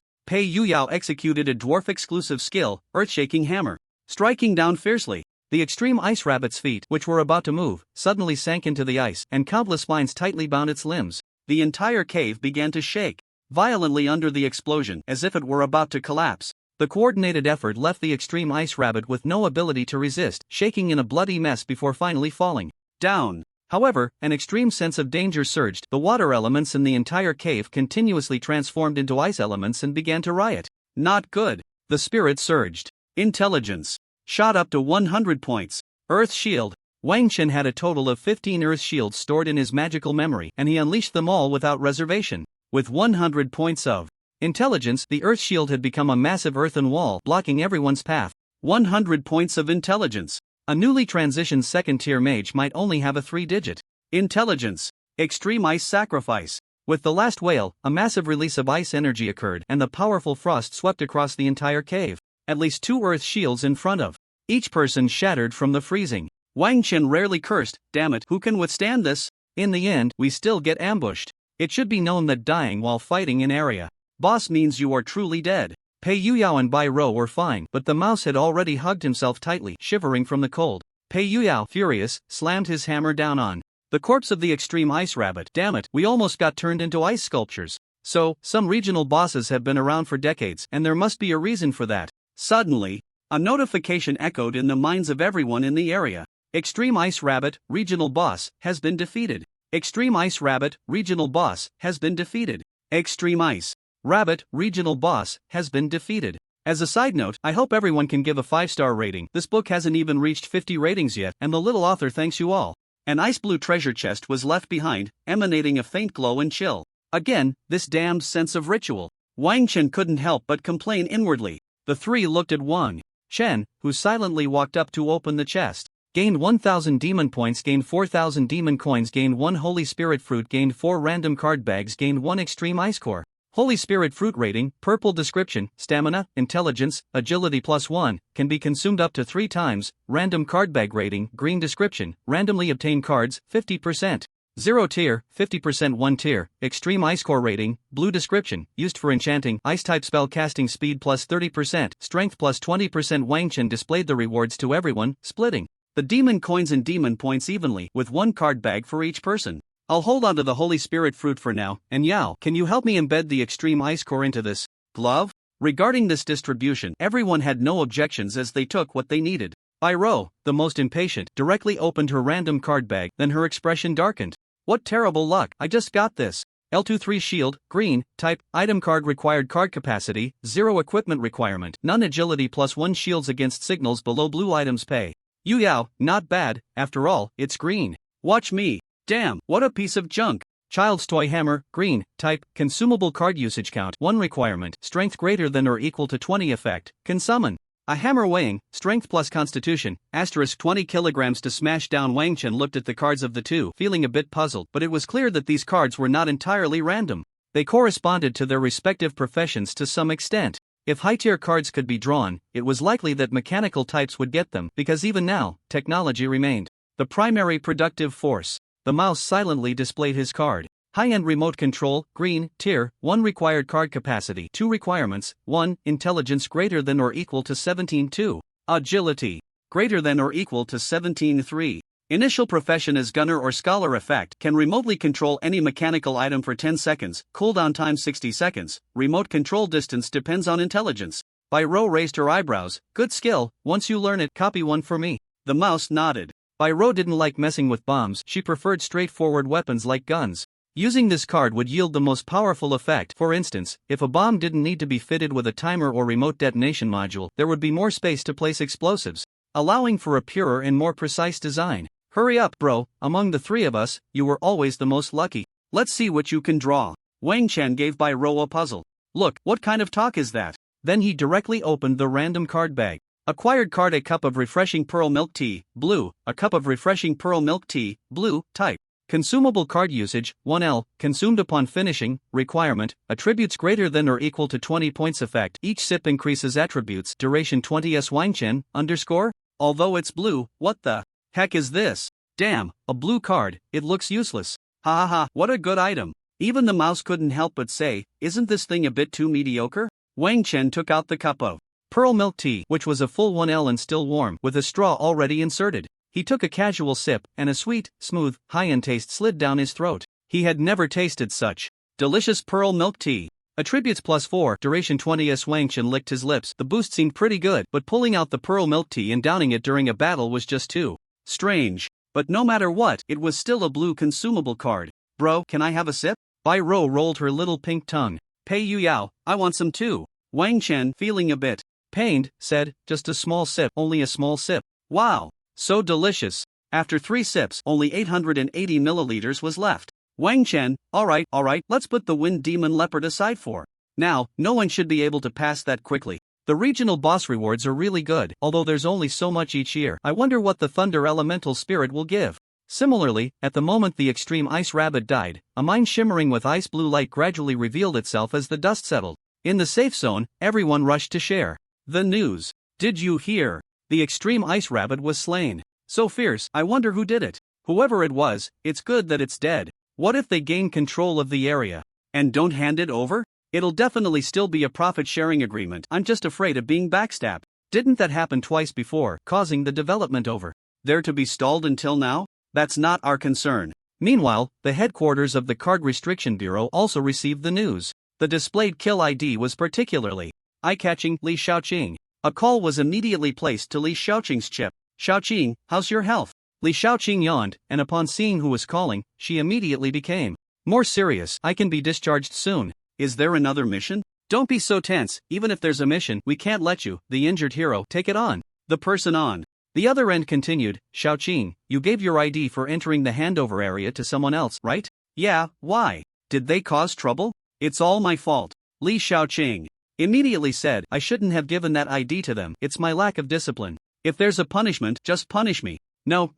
Pei Yuyao executed a dwarf-exclusive skill, Earth-Shaking Hammer. Striking down fiercely, the extreme ice rabbit's feet, which were about to move, suddenly sank into the ice, and countless spines tightly bound its limbs. The entire cave began to shake violently under the explosion, as if it were about to collapse. The coordinated effort left the extreme ice rabbit with no ability to resist, shaking in a bloody mess before finally falling down. However, an extreme sense of danger surged. The water elements in the entire cave continuously transformed into ice elements and began to riot. Not good. The spirit surged. Intelligence shot up to 100 points. Earth Shield. Wang Chen had a total of 15 Earth Shields stored in his magical memory, and he unleashed them all without reservation. With 100 points of intelligence, the Earth Shield had become a massive earthen wall, blocking everyone's path. 100 points of intelligence. A newly transitioned second-tier mage might only have a 3-digit intelligence. Extreme Ice Sacrifice. With the last wail, a massive release of ice energy occurred, and the powerful frost swept across the entire cave. At least 2 earth shields in front of each person shattered from the freezing. Wang Chen rarely cursed, "Damn it, who can withstand this?" In the end, we still get ambushed. It should be known that dying while fighting an area boss means you are truly dead. Pei Yuyao and Bai Rou were fine, but the mouse had already hugged himself tightly, shivering from the cold. Pei Yuyao, furious, slammed his hammer down on the corpse of the extreme ice rabbit. "Damn it, we almost got turned into ice sculptures." So, some regional bosses have been around for decades, and there must be a reason for that. Suddenly, a notification echoed in the minds of everyone in the area. Extreme Ice Rabbit, regional boss, has been defeated. Extreme Ice Rabbit, regional boss, has been defeated. Extreme Ice Rabbit, regional boss, has been defeated. As a side note, I hope everyone can give a 5-star rating. This book hasn't even reached 50 ratings yet, and the little author thanks you all. An ice blue treasure chest was left behind, emanating a faint glow and chill. Again, this damned sense of ritual. Wang Chen couldn't help but complain inwardly. The three looked at Wang Chen, who silently walked up to open the chest. Gained 1,000 demon points, gained 4,000 demon coins, gained 1 holy spirit fruit, gained 4 random card bags, gained 1 extreme ice core. Holy spirit fruit rating, purple description, stamina, intelligence, agility +1, can be consumed up to 3 times, random card bag rating, green description, randomly obtained cards, 50%. 0 tier, 50% 1 tier, extreme ice core rating, blue description, used for enchanting, ice type spell casting speed +30%, strength +20%. Wang Chen displayed the rewards to everyone, splitting the demon coins and demon points evenly, with 1 card bag for each person. I'll hold on to the holy spirit fruit for now, and Yao, can you help me embed the extreme ice core into this glove? Regarding this distribution, everyone had no objections as they took what they needed. Bai Rou, the most impatient, directly opened her random card bag, then her expression darkened. What terrible luck, I just got this. L23 shield, green, type, item card required card capacity, 0 equipment requirement, none agility +1 shields against signals below blue items pay. Yuyao, not bad, after all, it's green. Watch me. Damn, what a piece of junk. Child's toy hammer, green, type, consumable card usage count, 1 requirement, strength greater than or equal to 20 effect, can summon. A hammer weighing, strength plus constitution, * 20 kilograms to smash down. Wang Chen looked at the cards of the two, feeling a bit puzzled, but it was clear that these cards were not entirely random. They corresponded to their respective professions to some extent. If high-tier cards could be drawn, it was likely that mechanical types would get them, because even now, technology remained the primary productive force. The mouse silently displayed his card. High-end remote control, green, tier, 1 required card capacity, 2 requirements, 1, intelligence greater than or equal to 17, 2, agility, greater than or equal to 17, 3. Initial profession as gunner or scholar effect, can remotely control any mechanical item for 10 seconds, cooldown time 60 seconds, remote control distance depends on intelligence. Bai Rou raised her eyebrows, good skill, once you learn it, copy one for me. The mouse nodded. Bai Rou didn't like messing with bombs, she preferred straightforward weapons like guns. Using this card would yield the most powerful effect. For instance, if a bomb didn't need to be fitted with a timer or remote detonation module, there would be more space to place explosives, allowing for a purer and more precise design. Hurry up, bro, among the three of us, you were always the most lucky. Let's see what you can draw. Wang Chen gave Bai Rou a puzzle. Look, what kind of talk is that? Then he directly opened the random card bag. Acquired card: a cup of refreshing pearl milk tea, blue, a cup of refreshing pearl milk tea, blue, type. Consumable card usage, 1L, consumed upon finishing, requirement, attributes greater than or equal to 20 points effect. Each sip increases attributes, duration 20s. Wang Chen, _. Although it's blue, what the heck is this? Damn, a blue card, it looks useless. Ha ha ha, what a good item. Even the mouse couldn't help but say, isn't this thing a bit too mediocre? Wang Chen took out the cup of pearl milk tea, which was a full 1L and still warm, with a straw already inserted. He took a casual sip, and a sweet, smooth, high-end taste slid down his throat. He had never tasted such delicious pearl milk tea. Attributes +4, duration 20s. Wang Chen licked his lips. The boost seemed pretty good, but pulling out the pearl milk tea and downing it during a battle was just too strange. But no matter what, it was still a blue consumable card. Bro, can I have a sip? Bai Ro rolled her little pink tongue. Pei Yu Yao, I want some too. Wang Chen, feeling a bit pained, said, just a small sip, only a small sip. Wow, so delicious. After 3 sips, only 880 milliliters was left. Wang Chen, alright, let's put the wind demon leopard aside for now. No one should be able to pass that quickly. The regional boss rewards are really good, although there's only so much each year. I wonder what the thunder elemental spirit will give. Similarly, at the moment the extreme ice rabbit died, a mine shimmering with ice blue light gradually revealed itself as the dust settled. In the safe zone, everyone rushed to share the news. Did you hear? The extreme ice rabbit was slain. So fierce, I wonder who did it. Whoever it was, it's good that it's dead. What if they gain control of the area and don't hand it over? It'll definitely still be a profit-sharing agreement. I'm just afraid of being backstabbed. Didn't that happen twice before, causing the development over there to be stalled until now? That's not our concern. Meanwhile, the headquarters of the Card Restriction Bureau also received the news. The displayed kill ID was particularly eye-catching. Li Shaoqing. A call was immediately placed to Li Shaoqing's chip. Shaoqing, how's your health? Li Shaoqing yawned, and upon seeing who was calling, she immediately became more serious. I can be discharged soon. Is there another mission? Don't be so tense. Even if there's a mission, we can't let you, the injured hero, take it on. The person on the other end continued, Shaoqing, you gave your ID for entering the handover area to someone else, right? Yeah, why? Did they cause trouble? It's all my fault. Li Shaoqing immediately said, I shouldn't have given that ID to them. It's my lack of discipline. If there's a punishment, just punish me. No,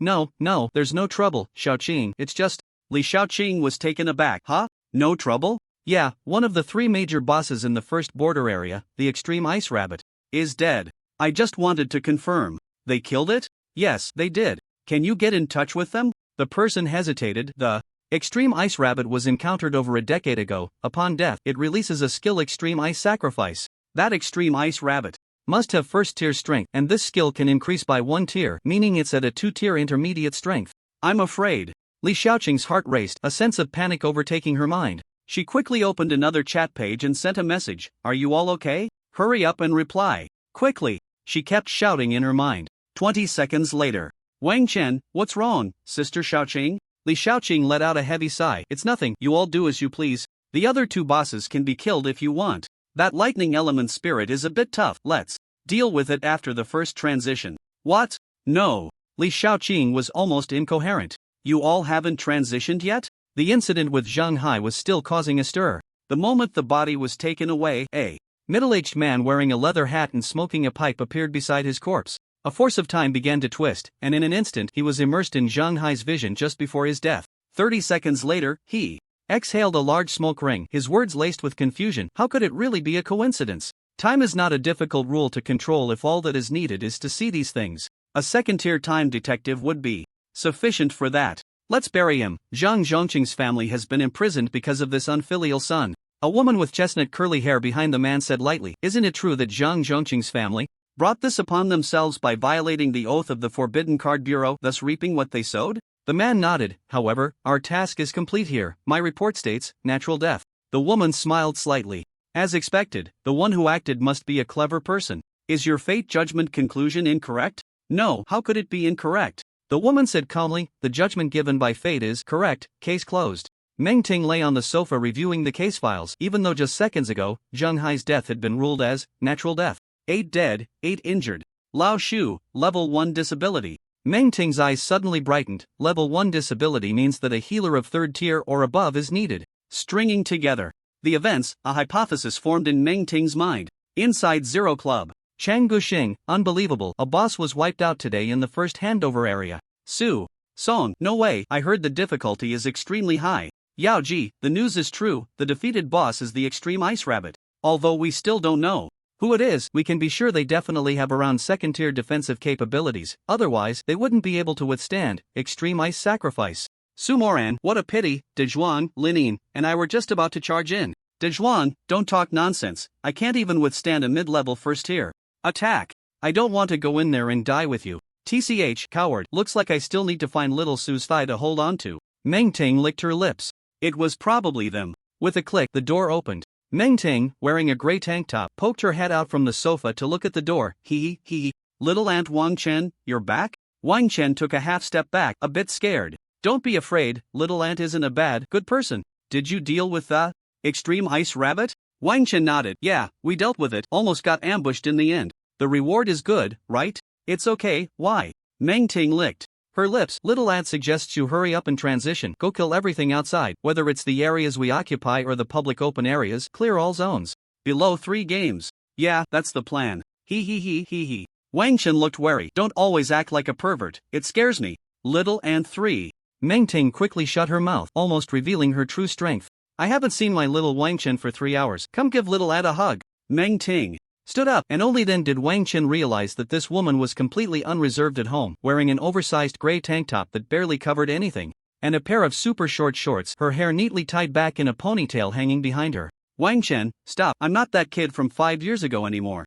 there's no trouble, Shaoqing, it's just. Li Shaoqing was taken aback. Huh? No trouble? Yeah, one of the 3 major bosses in the first border area, the extreme ice rabbit, is dead. I just wanted to confirm. They killed it? Yes, they did. Can you get in touch with them? The person hesitated. The extreme ice rabbit was encountered over a decade ago. Upon death, it releases a skill extreme ice sacrifice. That extreme ice rabbit must have first tier strength, and this skill can increase by 1 tier, meaning it's at a 2-tier intermediate strength. I'm afraid. Li Shaoqing's heart raced, a sense of panic overtaking her mind. She quickly opened another chat page and sent a message. Are you all okay? Hurry up and reply. Quickly. She kept shouting in her mind. 20 seconds later. Wang Chen, what's wrong, Sister Shaoqing? Li Shaoqing let out a heavy sigh. It's nothing, you all do as you please. The other 2 bosses can be killed if you want. That lightning element spirit is a bit tough. Let's deal with it after the first transition. What? No. Li Shaoqing was almost incoherent. You all haven't transitioned yet? The incident with Zhang Hai was still causing a stir. The moment the body was taken away, a middle-aged man wearing a leather hat and smoking a pipe appeared beside his corpse. A force of time began to twist, and in an instant he was immersed in Zhang Hai's vision just before his death. 30 seconds later, he exhaled a large smoke ring, his words laced with confusion. How could it really be a coincidence? Time is not a difficult rule to control if all that is needed is to see these things. A second-tier time detective would be sufficient for that. Let's bury him. Zhang Zhongqing's family has been imprisoned because of this unfilial son. A woman with chestnut curly hair behind the man said lightly, isn't it true that Zhang Zhongqing's family brought this upon themselves by violating the oath of the Forbidden Card Bureau, thus reaping what they sowed? The man nodded. However, our task is complete here. My report states, natural death. The woman smiled slightly. As expected, the one who acted must be a clever person. Is your fate judgment conclusion incorrect? No, how could it be incorrect? The woman said calmly, the judgment given by fate is correct, case closed. Meng Ting lay on the sofa reviewing the case files, even though just seconds ago, Zhang Hai's death had been ruled as natural death. 8 dead, 8 injured. Lao Shu, level 1 disability. Meng Ting's eyes suddenly brightened. Level 1 disability means that a healer of 3rd tier or above is needed. Stringing together the events, a hypothesis formed in Meng Ting's mind. Inside Zero Club. Chang Guxing, unbelievable, a boss was wiped out today in the first handover area. Su Song, no way, I heard the difficulty is extremely high. Yao Ji, the news is true, the defeated boss is the extreme ice rabbit. Although we still don't know who it is, we can be sure they definitely have around 2nd-tier defensive capabilities, otherwise they wouldn't be able to withstand extreme ice sacrifice. Su Moran, what a pity, De Zhuang, Linin, and I were just about to charge in. Dejuan, don't talk nonsense, I can't even withstand a mid-level first tier. Attack! I don't want to go in there and die with you. TCH, coward, looks like I still need to find little Sue's thigh to hold on to. Meng Ting licked her lips. It was probably them. With a click, the door opened. Meng Ting, wearing a gray tank top, poked her head out from the sofa to look at the door. Hee. Little Aunt Wang Chen, you're back? Wang Chen took a half step back, a bit scared. Don't be afraid, little Aunt isn't a bad, good person. Did you deal with the extreme ice rabbit? Wang Chen nodded. Yeah, we dealt with it, almost got ambushed in the end. The reward is good, right? It's okay, why? Meng Ting licked her lips. Little Aunt suggests you hurry up and transition. Go kill everything outside, whether it's the areas we occupy or the public open areas, clear all zones. Below 3 games. Yeah, that's the plan. Hee. Wang Chen looked wary. Don't always act like a pervert, it scares me. Little Aunt 3. Meng Ting quickly shut her mouth, almost revealing her true strength. I haven't seen my little Wang Chen for 3 hours. Come give little Aunt a hug. Meng Ting stood up, and only then did Wang Chen realize that this woman was completely unreserved at home, wearing an oversized gray tank top that barely covered anything, and a pair of super short shorts, her hair neatly tied back in a ponytail hanging behind her. Wang Chen, stop, I'm not that kid from 5 years ago anymore.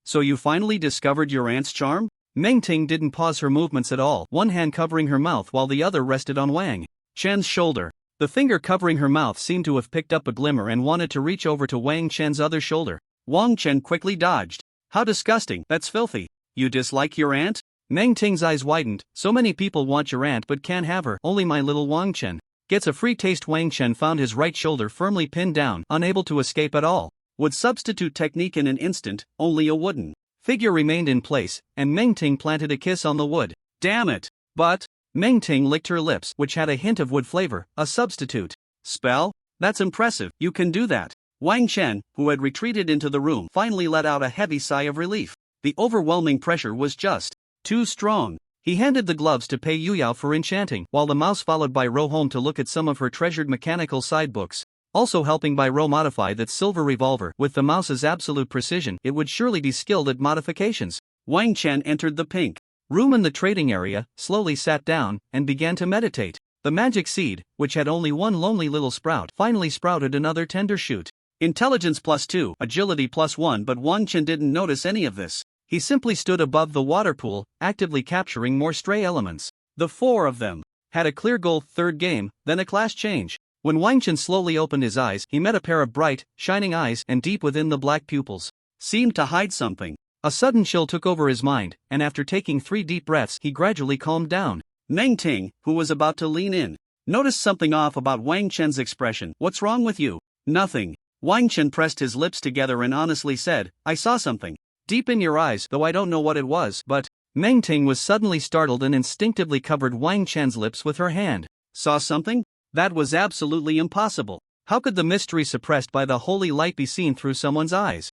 So you finally discovered your aunt's charm? Meng Ting didn't pause her movements at all, one hand covering her mouth while the other rested on Wang Chen's shoulder. The finger covering her mouth seemed to have picked up a glimmer and wanted to reach over to Wang Chen's other shoulder. Wang Chen quickly dodged. How disgusting, that's filthy. You dislike your aunt? Meng Ting's eyes widened. So many people want your aunt but can't have her, only my little Wang Chen gets a free taste. Wang Chen found his right shoulder firmly pinned down, unable to escape at all. Would substitute technique in an instant, only a wooden figure remained in place, and Meng Ting planted a kiss on the wood. Damn it! But Meng Ting licked her lips, which had a hint of wood flavor. A substitute spell? That's impressive, you can do that. Wang Chen, who had retreated into the room, finally let out a heavy sigh of relief. The overwhelming pressure was just too strong. He handed the gloves to Pei Yuyao for enchanting, while the mouse followed by Ro home to look at some of her treasured mechanical sidebooks. Also helping by Ro modify that silver revolver. With the mouse's absolute precision, it would surely be skilled at modifications. Wang Chen entered the pink room in the trading area, slowly sat down, and began to meditate. The magic seed, which had only one lonely little sprout, finally sprouted another tender shoot. Intelligence +2, agility +1, but Wang Chen didn't notice any of this. He simply stood above the water pool, actively capturing more stray elements. The 4 of them had a clear goal. 3rd game, then a class change. When Wang Chen slowly opened his eyes, he met a pair of bright, shining eyes, and deep within the black pupils seemed to hide something. A sudden chill took over his mind, and after taking 3 deep breaths, he gradually calmed down. Meng Ting, who was about to lean in, noticed something off about Wang Chen's expression. What's wrong with you? Nothing. Wang Chen pressed his lips together and honestly said, I saw something deep in your eyes, though I don't know what it was. But Meng Ting was suddenly startled and instinctively covered Wang Chen's lips with her hand. Saw something? That was absolutely impossible. How could the mystery suppressed by the holy light be seen through someone's eyes?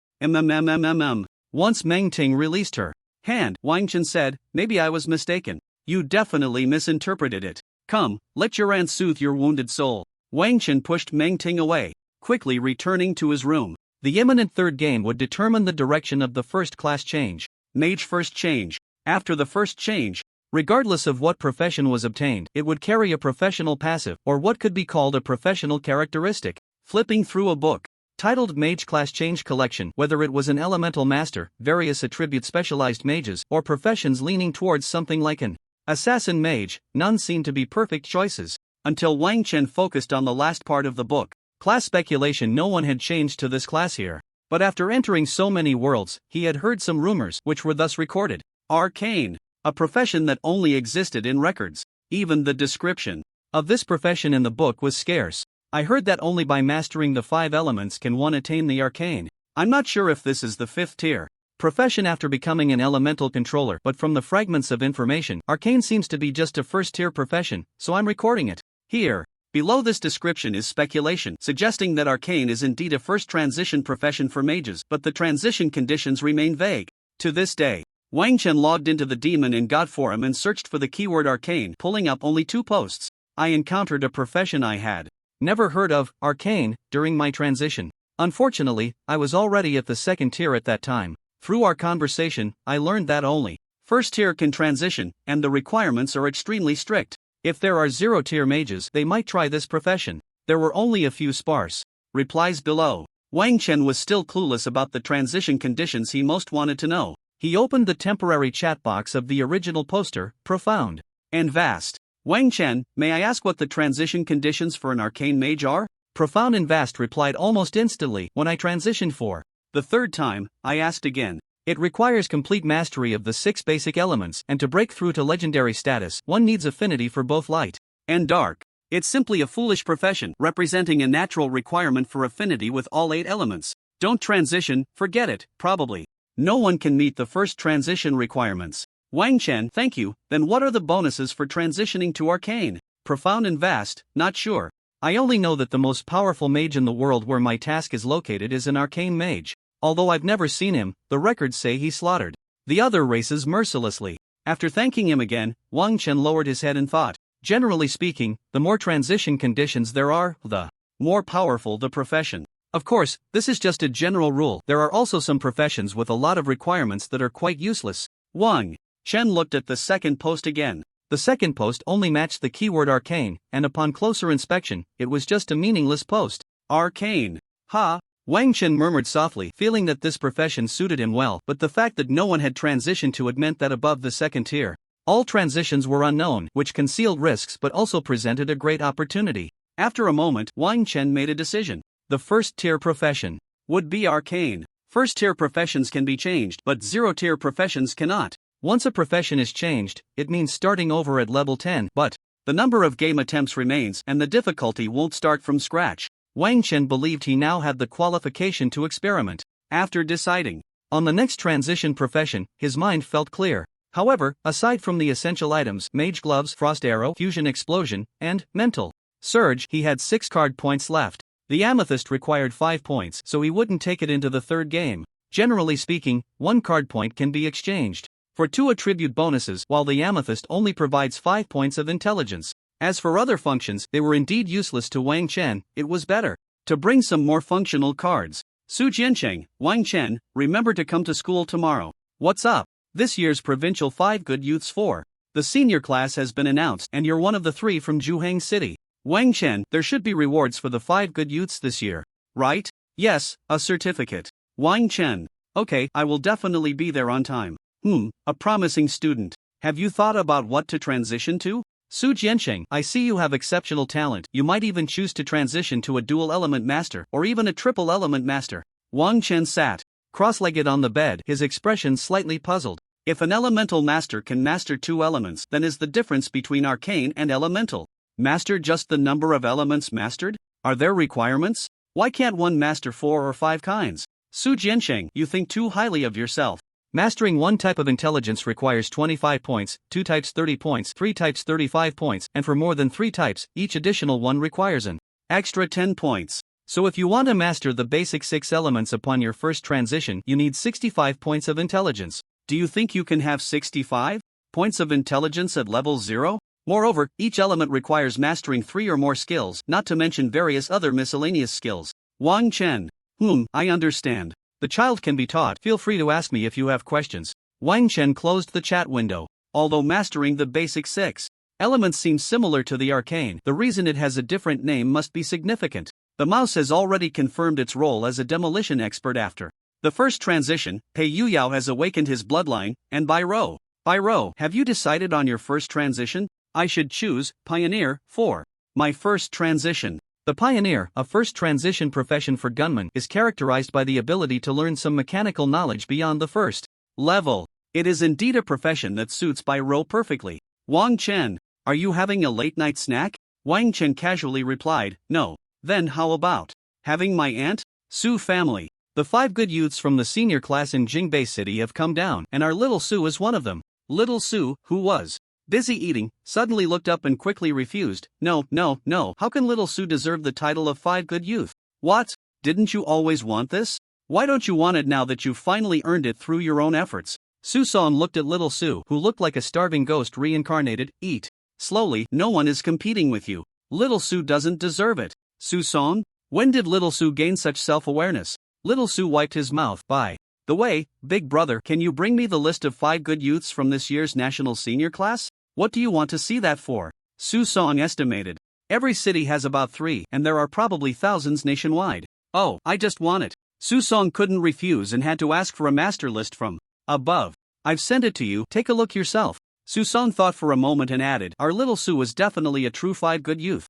Once Meng Ting released her hand, Wang Chen said, maybe I was mistaken. You definitely misinterpreted it. Come, let your aunt soothe your wounded soul. Wang Chen pushed Meng Ting away, quickly returning to his room. The imminent 3rd game would determine the direction of the first class change. Mage first change. After the first change, regardless of what profession was obtained, it would carry a professional passive, or what could be called a professional characteristic. Flipping through a book titled Mage Class Change Collection, whether it was an elemental master, various attribute specialized mages, or professions leaning towards something like an assassin mage, none seemed to be perfect choices. Until Wang Chen focused on the last part of the book. Class speculation. No one had changed to this class here. But after entering so many worlds, he had heard some rumors, which were thus recorded. Arcane. A profession that only existed in records. Even the description of this profession in the book was scarce. I heard that only by mastering the 5 elements can one attain the arcane. I'm not sure if this is the 5th tier profession after becoming an elemental controller, but from the fragments of information, arcane seems to be just a 1st tier profession, so I'm recording it here. Below this description is speculation, suggesting that arcane is indeed a first transition profession for mages, but the transition conditions remain vague. To this day, Wang Chen logged into the Demon in God forum and searched for the keyword arcane, pulling up only 2 posts. I encountered a profession I had never heard of, arcane, during my transition. Unfortunately, I was already at the 2nd tier at that time. Through our conversation, I learned that only 1st tier can transition, and the requirements are extremely strict. If there are 0 tier mages, they might try this profession. There were only a few sparse replies below. Wang Chen was still clueless about the transition conditions he most wanted to know. He opened the temporary chat box of the original poster, profound and vast. Wang Chen, may I ask what the transition conditions for an arcane mage are? Profound and vast replied almost instantly. When I transitioned for the third time, I asked again. It requires complete mastery of the 6 basic elements, and to break through to legendary status, one needs affinity for both light and dark. It's simply a foolish profession, representing a natural requirement for affinity with all 8 elements. Don't transition, forget it, probably. No one can meet the first transition requirements. Wang Chen, thank you. Then what are the bonuses for transitioning to Arcane? Profound and vast, not sure. I only know that the most powerful mage in the world where my task is located is an Arcane mage. Although I've never seen him, the records say he slaughtered the other races mercilessly. After thanking him again, Wang Chen lowered his head and thought. Generally speaking, the more transition conditions there are, the more powerful the profession. Of course, this is just a general rule. There are also some professions with a lot of requirements that are quite useless. Wang Chen looked at the second post again. The second post only matched the keyword arcane, and upon closer inspection, it was just a meaningless post. Arcane. Ha! Wang Chen murmured softly, feeling that this profession suited him well, but the fact that no one had transitioned to it meant that above the second tier, all transitions were unknown, which concealed risks but also presented a great opportunity. After a moment, Wang Chen made a decision. The first-tier profession would be arcane. First-tier professions can be changed, but zero-tier professions cannot. Once a profession is changed, it means starting over at level 10, but the number of game attempts remains and the difficulty won't start from scratch. Wang Chen believed he now had the qualification to experiment. After deciding on the next transition profession, his mind felt clear. However, aside from the essential items, mage gloves, frost arrow, fusion explosion, and mental surge, he had 6 card points left. The amethyst required 5 points, so he wouldn't take it into the third game. Generally speaking, 1 card point can be exchanged for 2 attribute bonuses, while the amethyst only provides 5 points of intelligence. As for other functions, they were indeed useless to Wang Chen. It was better to bring some more functional cards. Su Jiancheng, Wang Chen, remember to come to school tomorrow. What's up? This year's Provincial 5 Good Youths 4. The senior class has been announced and you're one of the 3 from Zhuheng City. Wang Chen, there should be rewards for the 5 Good Youths this year, right? Yes, a certificate. Wang Chen. Okay, I will definitely be there on time. A promising student. Have you thought about what to transition to? Su Jiancheng, I see you have exceptional talent. You might even choose to transition to a dual element master or even a triple element master. Wang Chen sat cross-legged on the bed, his expression slightly puzzled. If an elemental master can master 2 elements, then is the difference between arcane and elemental master just the number of elements mastered? Are there requirements? Why can't one master 4 or 5 kinds? Su Jiancheng, you think too highly of yourself. Mastering one type of intelligence requires 25 points, 2 types 30 points, 3 types 35 points, and for more than 3 types, each additional one requires an extra 10 points. So if you want to master the basic 6 elements upon your first transition, you need 65 points of intelligence. Do you think you can have 65 points of intelligence at level 0? Moreover, each element requires mastering 3 or more skills, not to mention various other miscellaneous skills. Wang Chen. I understand. The child can be taught. Feel free to ask me if you have questions. Wang Chen closed the chat window. Although mastering the basic 6 elements seems similar to the arcane, the reason it has a different name must be significant. The mouse has already confirmed its role as a demolition expert after the first transition. Pei Yuyao has awakened his bloodline, and Bai Rou, have you decided on your first transition? I should choose Pioneer for my first transition. The Pioneer, a first transition profession for gunmen, is characterized by the ability to learn some mechanical knowledge beyond the first level. It is indeed a profession that suits Bai Rou perfectly. Wang Chen, are you having a late night snack? Wang Chen casually replied, no. Then how about having my aunt Su family? The 5 good youths from the senior class in Jingbei City have come down, and our little Su is one of them. Little Su, who was busy eating, suddenly looked up and quickly refused. No. How can little Su deserve the title of 5 good youth? What? Didn't you always want this? Why don't you want it now that you've finally earned it through your own efforts? Su Song looked at little Su, who looked like a starving ghost reincarnated. Eat slowly, no one is competing with you. Little Su doesn't deserve it. Su Song? When did little Su gain such self-awareness? Little Su wiped his mouth. By the way, big brother, can you bring me the list of 5 good youths from this year's national senior class? What do you want to see that for? Su Song estimated. Every city has about 3, and there are probably thousands nationwide. Oh, I just want it. Susong couldn't refuse and had to ask for a master list from above. I've sent it to you, take a look yourself. Susong thought for a moment and added, our little Su was definitely a true-fied good youth.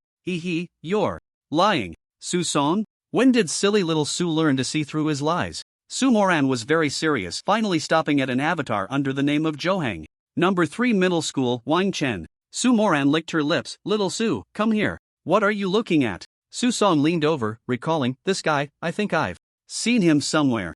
You're lying. Susong? When did silly little Su learn to see through his lies? Su Moran was very serious, finally stopping at an avatar under the name of Johang. Number 3 Middle School, Wang Chen. Su Moran licked her lips. Little Su, come here. What are you looking at? Susong leaned over, recalling, this guy, I think I've seen him somewhere.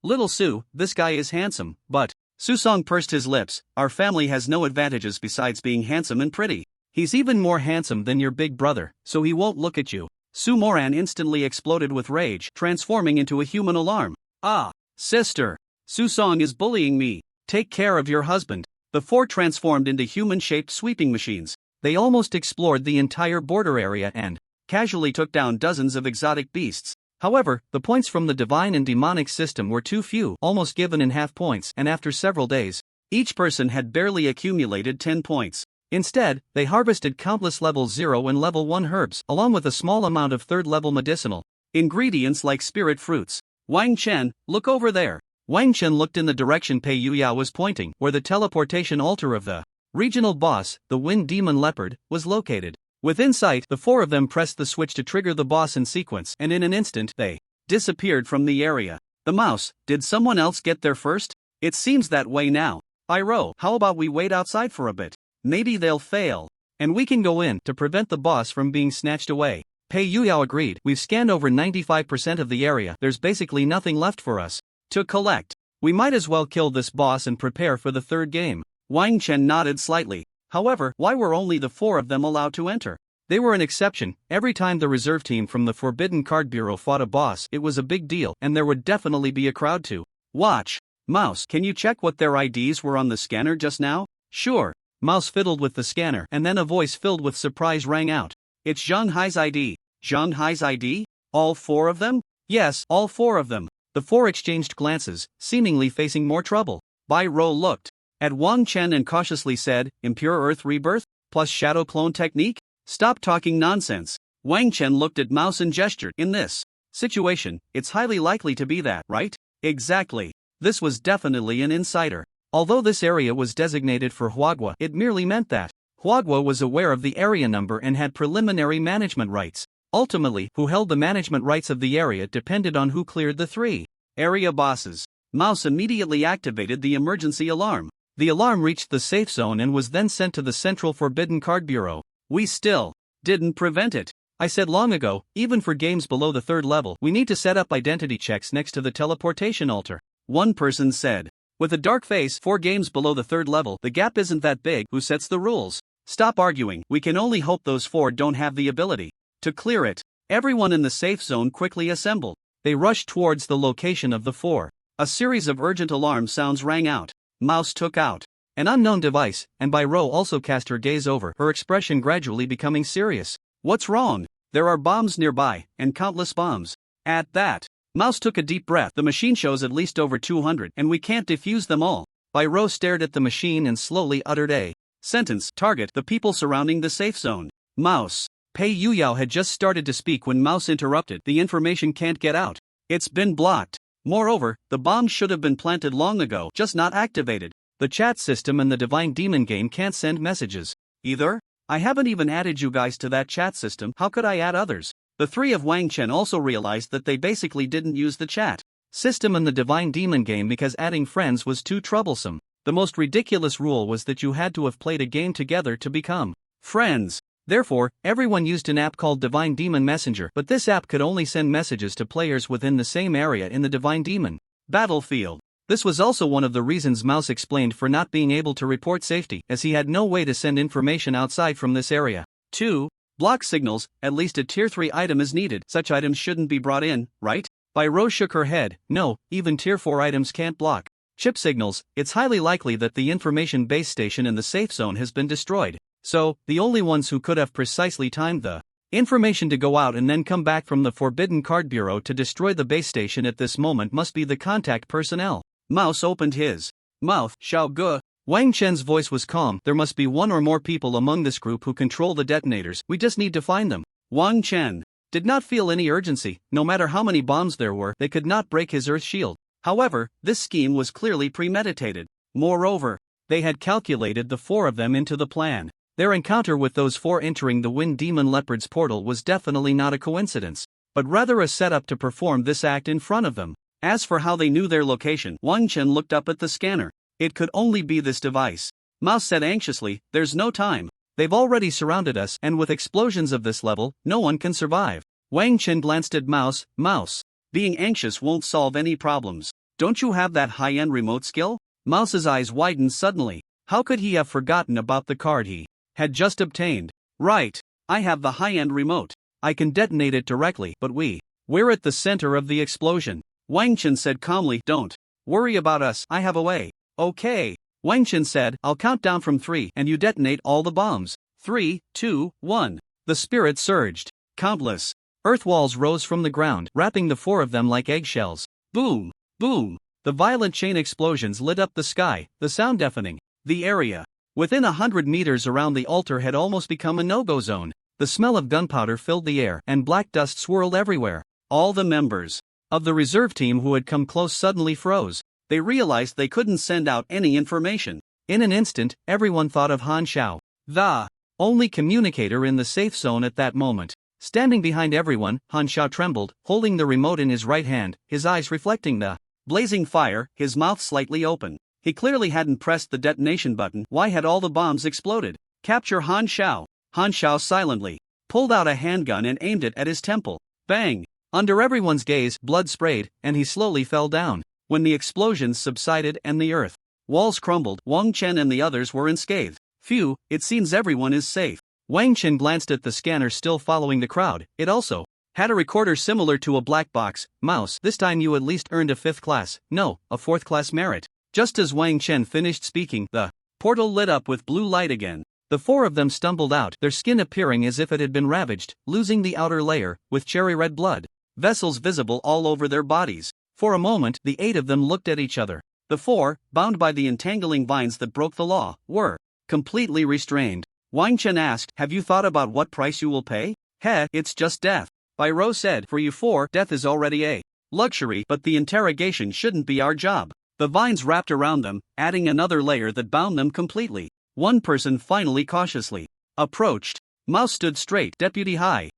Little Su, this guy is handsome, but... Susong pursed his lips, our family has no advantages besides being handsome and pretty. He's even more handsome than your big brother, so he won't look at you. Su Moran instantly exploded with rage, transforming into a human alarm. Ah, sister. Susong is bullying me. Take care of your husband. The 4 transformed into human-shaped sweeping machines. They almost explored the entire border area and casually took down dozens of exotic beasts. However, the points from the divine and demonic system were too few, almost given in half points, and after several days, each person had barely accumulated 10 points. Instead, they harvested countless level 0 and level 1 herbs, along with a small amount of 3rd-level medicinal ingredients like spirit fruits. Wang Chen, look over there. Wang Chen looked in the direction Pei Yuya was pointing, where the teleportation altar of the regional boss, the Wind Demon Leopard, was located. Within sight, the 4 of them pressed the switch to trigger the boss in sequence, and in an instant, they disappeared from the area. The mouse, did someone else get there first? It seems that way now. Iroh, how about we wait outside for a bit? Maybe they'll fail, and we can go in to prevent the boss from being snatched away. Pei Yuyao agreed, we've scanned over 95% of the area, there's basically nothing left for us to collect. We might as well kill this boss and prepare for the 3rd game. Wang Chen nodded slightly. However, why were only the 4 of them allowed to enter? They were an exception. Every time the reserve team from the Forbidden Card Bureau fought a boss, it was a big deal, and there would definitely be a crowd to watch. Mouse, can you check what their IDs were on the scanner just now? Sure. Mouse fiddled with the scanner, and then a voice filled with surprise rang out. It's Zhang Hai's ID. Zhang Hai's ID? All 4 of them? Yes, all 4 of them. The 4 exchanged glances, seemingly facing more trouble. Bai Rou looked at Wang Chen and cautiously said, Impure Earth Rebirth? Plus Shadow Clone Technique? Stop talking nonsense. Wang Chen looked at Mouse and gestured. In this situation, it's highly likely to be that, right? Exactly. This was definitely an insider. Although this area was designated for Huagua, it merely meant that Huagua was aware of the area number and had preliminary management rights. Ultimately, who held the management rights of the area depended on who cleared the 3 area bosses. Mouse immediately activated the emergency alarm. The alarm reached the safe zone and was then sent to the Central Forbidden Card Bureau. We still didn't prevent it. I said long ago, even for games below the 3rd level, we need to set up identity checks next to the teleportation altar. One person said. With a dark face, 4 games below the 3rd level, the gap isn't that big, who sets the rules? Stop arguing, we can only hope those 4 don't have the ability to clear it. Everyone in the safe zone quickly assembled. They rushed towards the location of the 4. A series of urgent alarm sounds rang out. Mouse took out an unknown device, and Bai Rou also cast her gaze over, her expression gradually becoming serious. What's wrong? There are bombs nearby, and countless bombs. At that, Mouse took a deep breath. The machine shows at least over 200, and we can't defuse them all. Bai Rou stared at the machine and slowly uttered a sentence. Target the people surrounding the safe zone. Mouse. Pei Yuyao had just started to speak when Mouse interrupted. The information can't get out. It's been blocked. Moreover, the bombs should have been planted long ago, just not activated. The chat system in the Divine Demon game can't send messages either. I haven't even added you guys to that chat system, how could I add others? The 3 of Wang Chen also realized that they basically didn't use the chat system in the Divine Demon game because adding friends was too troublesome. The most ridiculous rule was that you had to have played a game together to become friends. Therefore, everyone used an app called Divine Demon Messenger, but this app could only send messages to players within the same area in the Divine Demon battlefield. This was also one of the reasons Mouse explained for not being able to report safety, as he had no way to send information outside from this area. 2. Block signals, at least a tier 3 item is needed. Such items shouldn't be brought in, right? Bai Rou shook her head. No, even tier 4 items can't block chip signals. It's highly likely that the information base station in the safe zone has been destroyed. So, the only ones who could have precisely timed the information to go out and then come back from the Forbidden Card Bureau to destroy the base station at this moment must be the contact personnel. Mouse opened his mouth. Xiao Ge, Wang Chen's voice was calm. There must be one or more people among this group who control the detonators. We just need to find them. Wang Chen did not feel any urgency. No matter how many bombs there were, they could not break his earth shield. However, this scheme was clearly premeditated. Moreover, they had calculated the 4 of them into the plan. Their encounter with those 4 entering the Wind Demon Leopard's portal was definitely not a coincidence, but rather a setup to perform this act in front of them. As for how they knew their location, Wang Chen looked up at the scanner. It could only be this device. Mouse said anxiously, "There's no time. They've already surrounded us, and with explosions of this level, no one can survive." Wang Chen glanced at Mouse. "Mouse, being anxious won't solve any problems. Don't you have that high-end remote skill?" Mouse's eyes widened suddenly. How could he have forgotten about the card he had just obtained? "Right, I have the high-end remote. I can detonate it directly, but we're at the center of the explosion." Wang Chen said calmly, "Don't worry about us, I have a way." "Okay." Wang Chen said, "I'll count down from 3 and you detonate all the bombs. 3, 2, 1. The spirit surged. Countless earth walls rose from the ground, wrapping the 4 of them like eggshells. Boom! Boom! The violent chain explosions lit up the sky, the sound deafening. The area within 100 meters around the altar had almost become a no-go zone. The smell of gunpowder filled the air, and black dust swirled everywhere. All the members of the reserve team who had come close suddenly froze. They realized they couldn't send out any information. In an instant, everyone thought of Han Xiao, the only communicator in the safe zone at that moment. Standing behind everyone, Han Xiao trembled, holding the remote in his right hand, his eyes reflecting the blazing fire, his mouth slightly open. He clearly hadn't pressed the detonation button. Why had all the bombs exploded? "Capture Han Xiao." Han Xiao silently pulled out a handgun and aimed it at his temple. Bang! Under everyone's gaze, blood sprayed, and he slowly fell down. When the explosions subsided and the earth walls crumbled, Wang Chen and the others were unscathed. Phew, it seems everyone is safe. Wang Chen glanced at the scanner still following the crowd. It also had a recorder similar to a black box. "Mouse, this time you at least earned a 5th class, no, a 4th class merit." Just as Wang Chen finished speaking, the portal lit up with blue light again. The 4 of them stumbled out, their skin appearing as if it had been ravaged, losing the outer layer, with cherry red blood vessels visible all over their bodies. For a moment, the 8 of them looked at each other. The 4, bound by the entangling vines that broke the law, were completely restrained. Wang Chen asked, "Have you thought about what price you will pay?" "Heh, it's just death." Bai Rou said, "For you 4, death is already a luxury, but the interrogation shouldn't be our job." The vines wrapped around them, adding another layer that bound them completely. One person finally cautiously approached. Mouse stood straight. "Deputy Hai."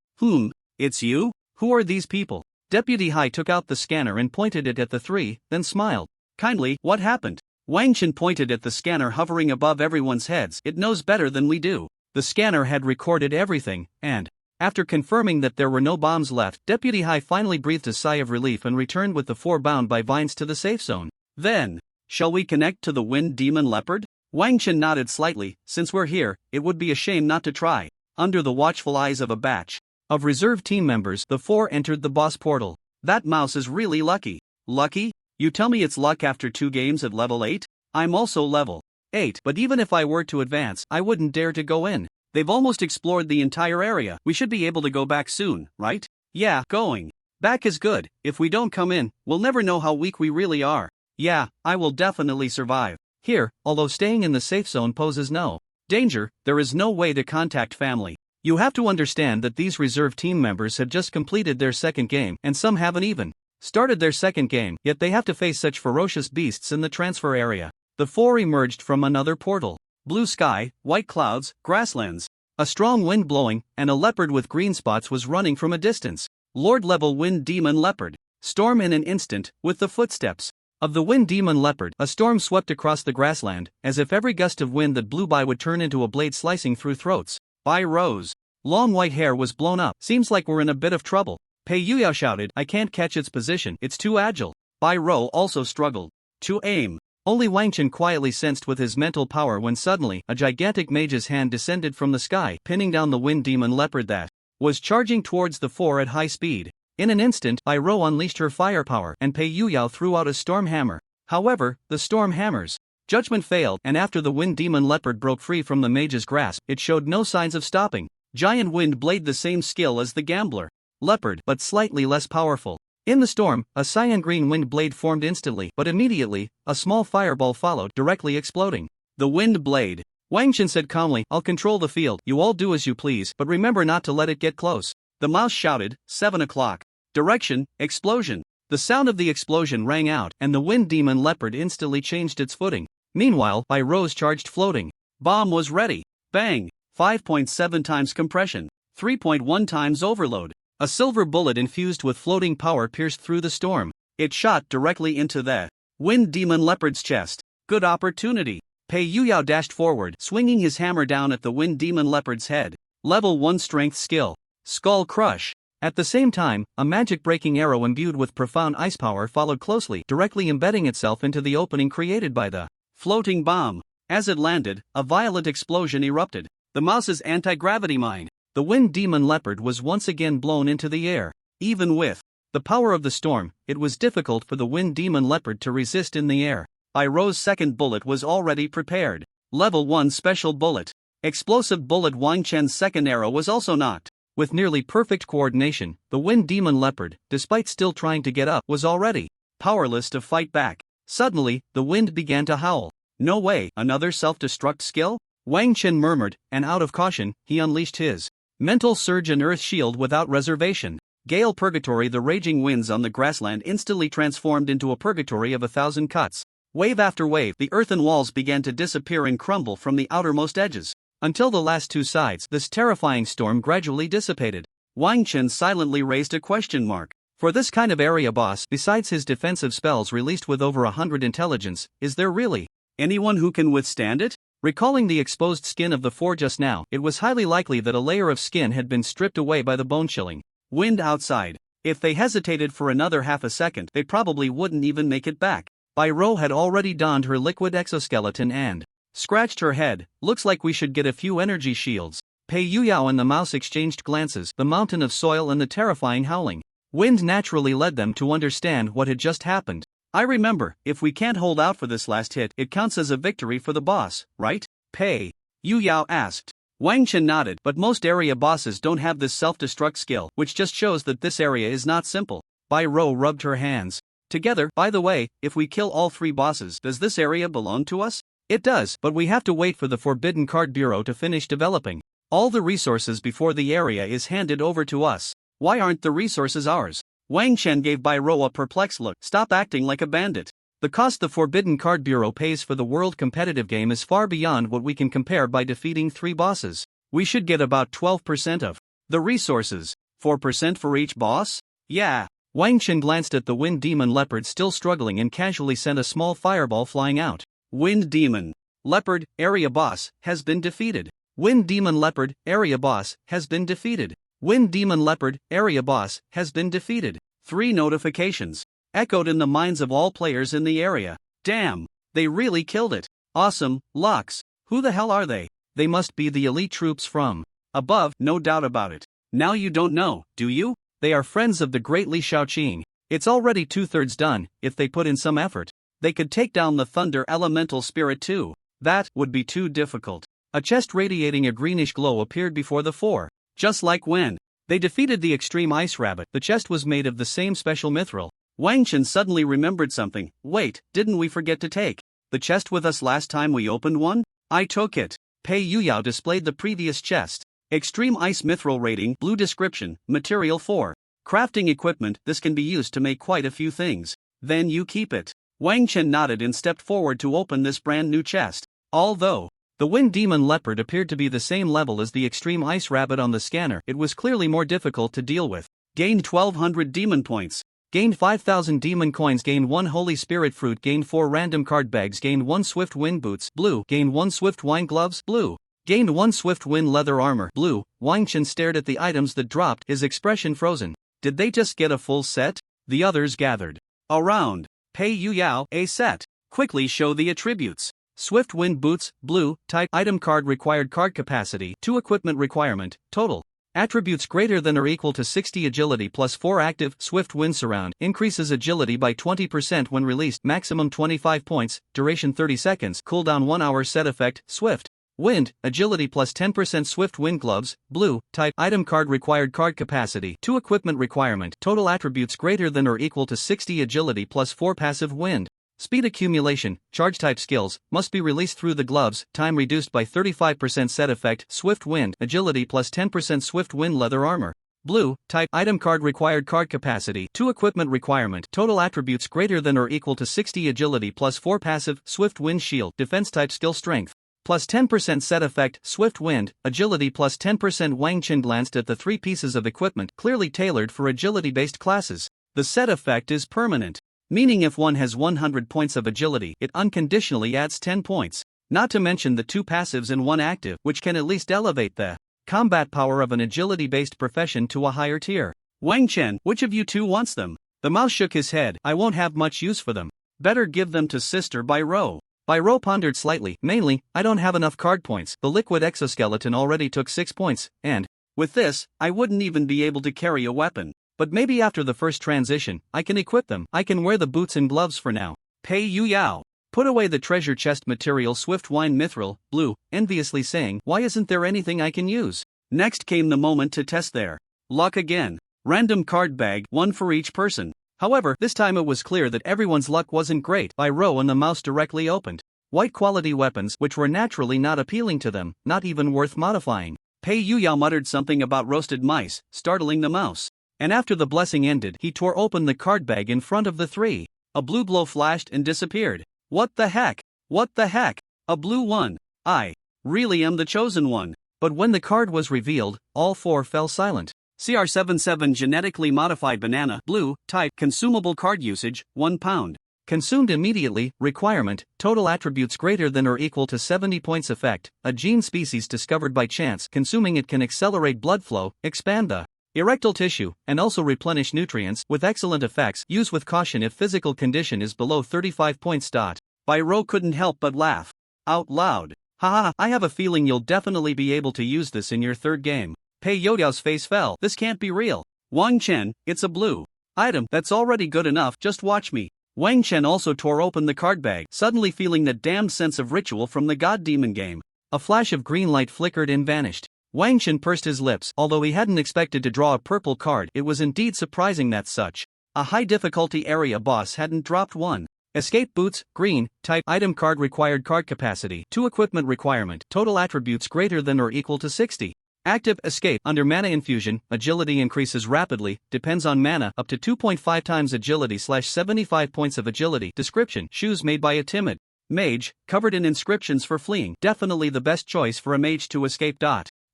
It's you? Who are these people?" Deputy Hai took out the scanner and pointed it at the 3, then smiled. "Kindly, what happened?" Wang Chen pointed at the scanner hovering above everyone's heads. "It knows better than we do." The scanner had recorded everything, and after confirming that there were no bombs left, Deputy Hai finally breathed a sigh of relief and returned with the 4 bound by vines to the safe zone. "Then, shall we connect to the Wind Demon Leopard?" Wang Chen nodded slightly. "Since we're here, it would be a shame not to try." Under the watchful eyes of a batch of reserve team members, the 4 entered the boss portal. "That Mouse is really lucky." "Lucky? You tell me it's luck after 2 games at level 8? I'm also level 8, but even if I were to advance, I wouldn't dare to go in. They've almost explored the entire area. We should be able to go back soon, right?" "Yeah, going back is good. If we don't come in, we'll never know how weak we really are." "Yeah, I will definitely survive." Here, although staying in the safe zone poses no danger, there is no way to contact family. You have to understand that these reserve team members have just completed their 2nd game, and some haven't even started their 2nd game, yet they have to face such ferocious beasts in the transfer area. The 4 emerged from another portal. Blue sky, white clouds, grasslands, a strong wind blowing, and a leopard with green spots was running from a distance. Lord-level Wind Demon Leopard. Storm in an instant, with the footsteps of the Wind Demon Leopard, a storm swept across the grassland, as if every gust of wind that blew by would turn into a blade slicing through throats. Bai Rou's long white hair was blown up. "Seems like we're in a bit of trouble." Pei Yuyao shouted, "I can't catch its position, it's too agile." Bai Rou also struggled to aim. Only Wang Chen quietly sensed with his mental power when suddenly, a gigantic mage's hand descended from the sky, pinning down the Wind Demon Leopard that was charging towards the 4 at high speed. In an instant, Bai Rou unleashed her firepower, and Pei Yuyao threw out a storm hammer. However, the storm hammer's judgment failed, and after the Wind Demon Leopard broke free from the mage's grasp, it showed no signs of stopping. Giant Wind Blade, the same skill as the Gambler Leopard, but slightly less powerful. In the storm, a cyan green wind blade formed instantly, but immediately, a small fireball followed, directly exploding. The Wind Blade. Wang Chen said calmly, I'll control the field, you all do as you please, but remember not to let it get close. The mouse shouted, 7 o'clock. Direction, explosion. The sound of the explosion rang out, and the wind demon leopard instantly changed its footing. Meanwhile, Bai Rose charged floating. Bomb was ready. Bang! 5.7 times compression. 3.1 times overload. A silver bullet infused with floating power pierced through the storm. It shot directly into the wind demon leopard's chest. Good opportunity. Pei Yuyao dashed forward, swinging his hammer down at the wind demon leopard's head. Level 1 strength skill. Skull Crush. At the same time, a magic-breaking arrow imbued with profound ice power followed closely, directly embedding itself into the opening created by the floating bomb. As it landed, a violent explosion erupted. The mouse's anti-gravity mine. The wind demon leopard was once again blown into the air. Even with the power of the storm, it was difficult for the wind demon leopard to resist in the air. Bai Rose's second bullet was already prepared. Level 1 special bullet. Explosive bullet. Wang Chen's second arrow was also knocked. With nearly perfect coordination, the wind demon leopard, despite still trying to get up, was already powerless to fight back. Suddenly, the wind began to howl. No way, another self-destruct skill? Wang Chen murmured, and out of caution, he unleashed his mental surge and earth shield without reservation. Gale Purgatory. The raging winds on the grassland instantly transformed into a purgatory of 1,000 cuts. Wave after wave, the earthen walls began to disappear and crumble from the outermost edges. Until the last two sides, this terrifying storm gradually dissipated. Wang Chen silently raised a question mark. For this kind of area boss, besides his defensive spells released with over 100 intelligence, is there really anyone who can withstand it? Recalling the exposed skin of the four just now, it was highly likely that a layer of skin had been stripped away by the bone-chilling wind outside. If they hesitated for another half a second, they probably wouldn't even make it back. Bai Rose had already donned her liquid exoskeleton and scratched her head. Looks like we should get a few energy shields. Pei Yuyao and the mouse exchanged glances. The mountain of soil and the terrifying howling wind naturally led them to understand what had just happened. I remember, if we can't hold out for this last hit, it counts as a victory for the boss, right? Pei Yuyao asked. Wang Chen nodded, but most area bosses don't have this self-destruct skill, which just shows that this area is not simple. Bai Rose rubbed her hands together. By the way, if we kill all 3 bosses, does this area belong to us? It does, but we have to wait for the Forbidden Card Bureau to finish developing all the resources before the area is handed over to us. Why aren't the resources ours? Wang Chen gave Bai Rose a perplexed look. Stop acting like a bandit. The cost the Forbidden Card Bureau pays for the world competitive game is far beyond what we can compare by defeating 3 bosses. We should get about 12% of the resources. 4% for each boss? Yeah. Wang Chen glanced at the wind demon leopard still struggling and casually sent a small fireball flying out. Wind demon leopard, area boss, has been defeated. Wind demon leopard, area boss, has been defeated. Wind demon leopard, area boss, has been defeated. 3 notifications echoed in the minds of all players in the area. Damn, they really killed it. Awesome, Lux. Who the hell are they? They must be the elite troops from above, no doubt about it. Now you don't know, do you? They are friends of the great Li Shaoqing. It's already 2/3 done. If they put in some effort, they could take down the thunder elemental spirit too. That would be too difficult. A chest radiating a greenish glow appeared before the 4. Just like when they defeated the extreme ice rabbit, the chest was made of the same special mithril. Wang Chen suddenly remembered something. Wait, didn't we forget to take the chest with us last time we opened one? I took it. Pei Yuyao displayed the previous chest. Extreme Ice Mithril Rating, Blue Description, Material 4. Crafting Equipment. This can be used to make quite a few things. Then you keep it. Wang Chen nodded and stepped forward to open this brand new chest. Although the Wind Demon Leopard appeared to be the same level as the Extreme Ice Rabbit on the scanner, it was clearly more difficult to deal with. Gained 1200 Demon Points. Gained 5000 Demon Coins. Gained 1 Holy Spirit Fruit. Gained 4 Random Card Bags. Gained 1 Swift Wind Boots. Blue. Gained 1 Swift Wine Gloves. Blue. Gained 1 Swift Wind Leather Armor. Blue. Wang Chen stared at the items that dropped, his expression frozen. Did they just get a full set? The others gathered around. Pei Yuyao, a set. Quickly show the attributes. Swift Wind Boots, blue, type, item card required card capacity, 2 equipment requirement, total. Attributes greater than or equal to 60 agility plus 4 active, Swift Wind Surround, increases agility by 20% when released, maximum 25 points, duration 30 seconds, cooldown 1 hour, set effect, Swift Wind, agility plus 10%, Swift Wind Gloves, blue, type, item card required card capacity, 2 equipment requirement, total attributes greater than or equal to 60 agility plus 4 passive wind Speed accumulation, charge type skills, must be released through the gloves, time reduced by 35% set effect, swift wind, agility plus 10% swift wind leather armor. Blue, type, item card required card capacity, 2 equipment requirement, total attributes greater than or equal to 60 agility plus 4 passive, swift wind shield, defense type skill strength. Plus 10% set effect, swift wind, agility plus 10% Wang Chen glanced at the 3 pieces of equipment clearly tailored for agility-based classes. The set effect is permanent, meaning if one has 100 points of agility, it unconditionally adds 10 points. Not to mention the 2 passives and 1 active, which can at least elevate the combat power of an agility-based profession to a higher tier. Wang Chen, which of you two wants them? The mouse shook his head. I won't have much use for them. Better give them to Sister Bairo. Bairo pondered slightly. Mainly, I don't have enough card points. The liquid exoskeleton already took 6 points, and with this, I wouldn't even be able to carry a weapon. But maybe after the first transition, I can equip them. I can wear the boots and gloves for now. Pei Yu Yao. Put away the treasure chest material Swift Wine Mithril, Blue, enviously saying, why isn't there anything I can use? Next came the moment to test their luck again. Random card bag, 1 for each person. However, this time it was clear that everyone's luck wasn't great. Bairo and the mouse directly opened white quality weapons which were naturally not appealing to them, not even worth modifying. Pei Yu Yao muttered something about roasted mice, startling the mouse. And after the blessing ended, he tore open the card bag in front of the 3. A blue glow flashed and disappeared. What the heck? What the heck? A blue one. I really am the chosen one. But when the card was revealed, all 4 fell silent. CR77 genetically modified banana, blue, type, consumable card usage, 1 pound. Consumed immediately, requirement, total attributes greater than or equal to 70 points effect, a gene species discovered by chance. Consuming it can accelerate blood flow, expand the erectile tissue, and also replenish nutrients with excellent effects. Use with caution if physical condition is below 35 points. Bairo couldn't help but laugh out loud. Haha, I have a feeling you'll definitely be able to use this in your 3rd game. Pei Yodao's face fell. This can't be real. Wang Chen, it's a blue item. That's already good enough. Just watch me. Wang Chen also tore open the card bag, suddenly feeling that damned sense of ritual from the God Demon game. A flash of green light flickered and vanished. Wang Chen pursed his lips. Although he hadn't expected to draw a purple card, it was indeed surprising that such a high difficulty area boss hadn't dropped one. Escape boots, green, type, item card required card capacity, 2 equipment requirement, total attributes greater than or equal to 60. Active escape under mana infusion, agility increases rapidly, depends on mana, up to 2.5 times agility / 75 points of agility. Description: shoes made by a timid mage, covered in inscriptions for fleeing. Definitely the best choice for a mage to escape.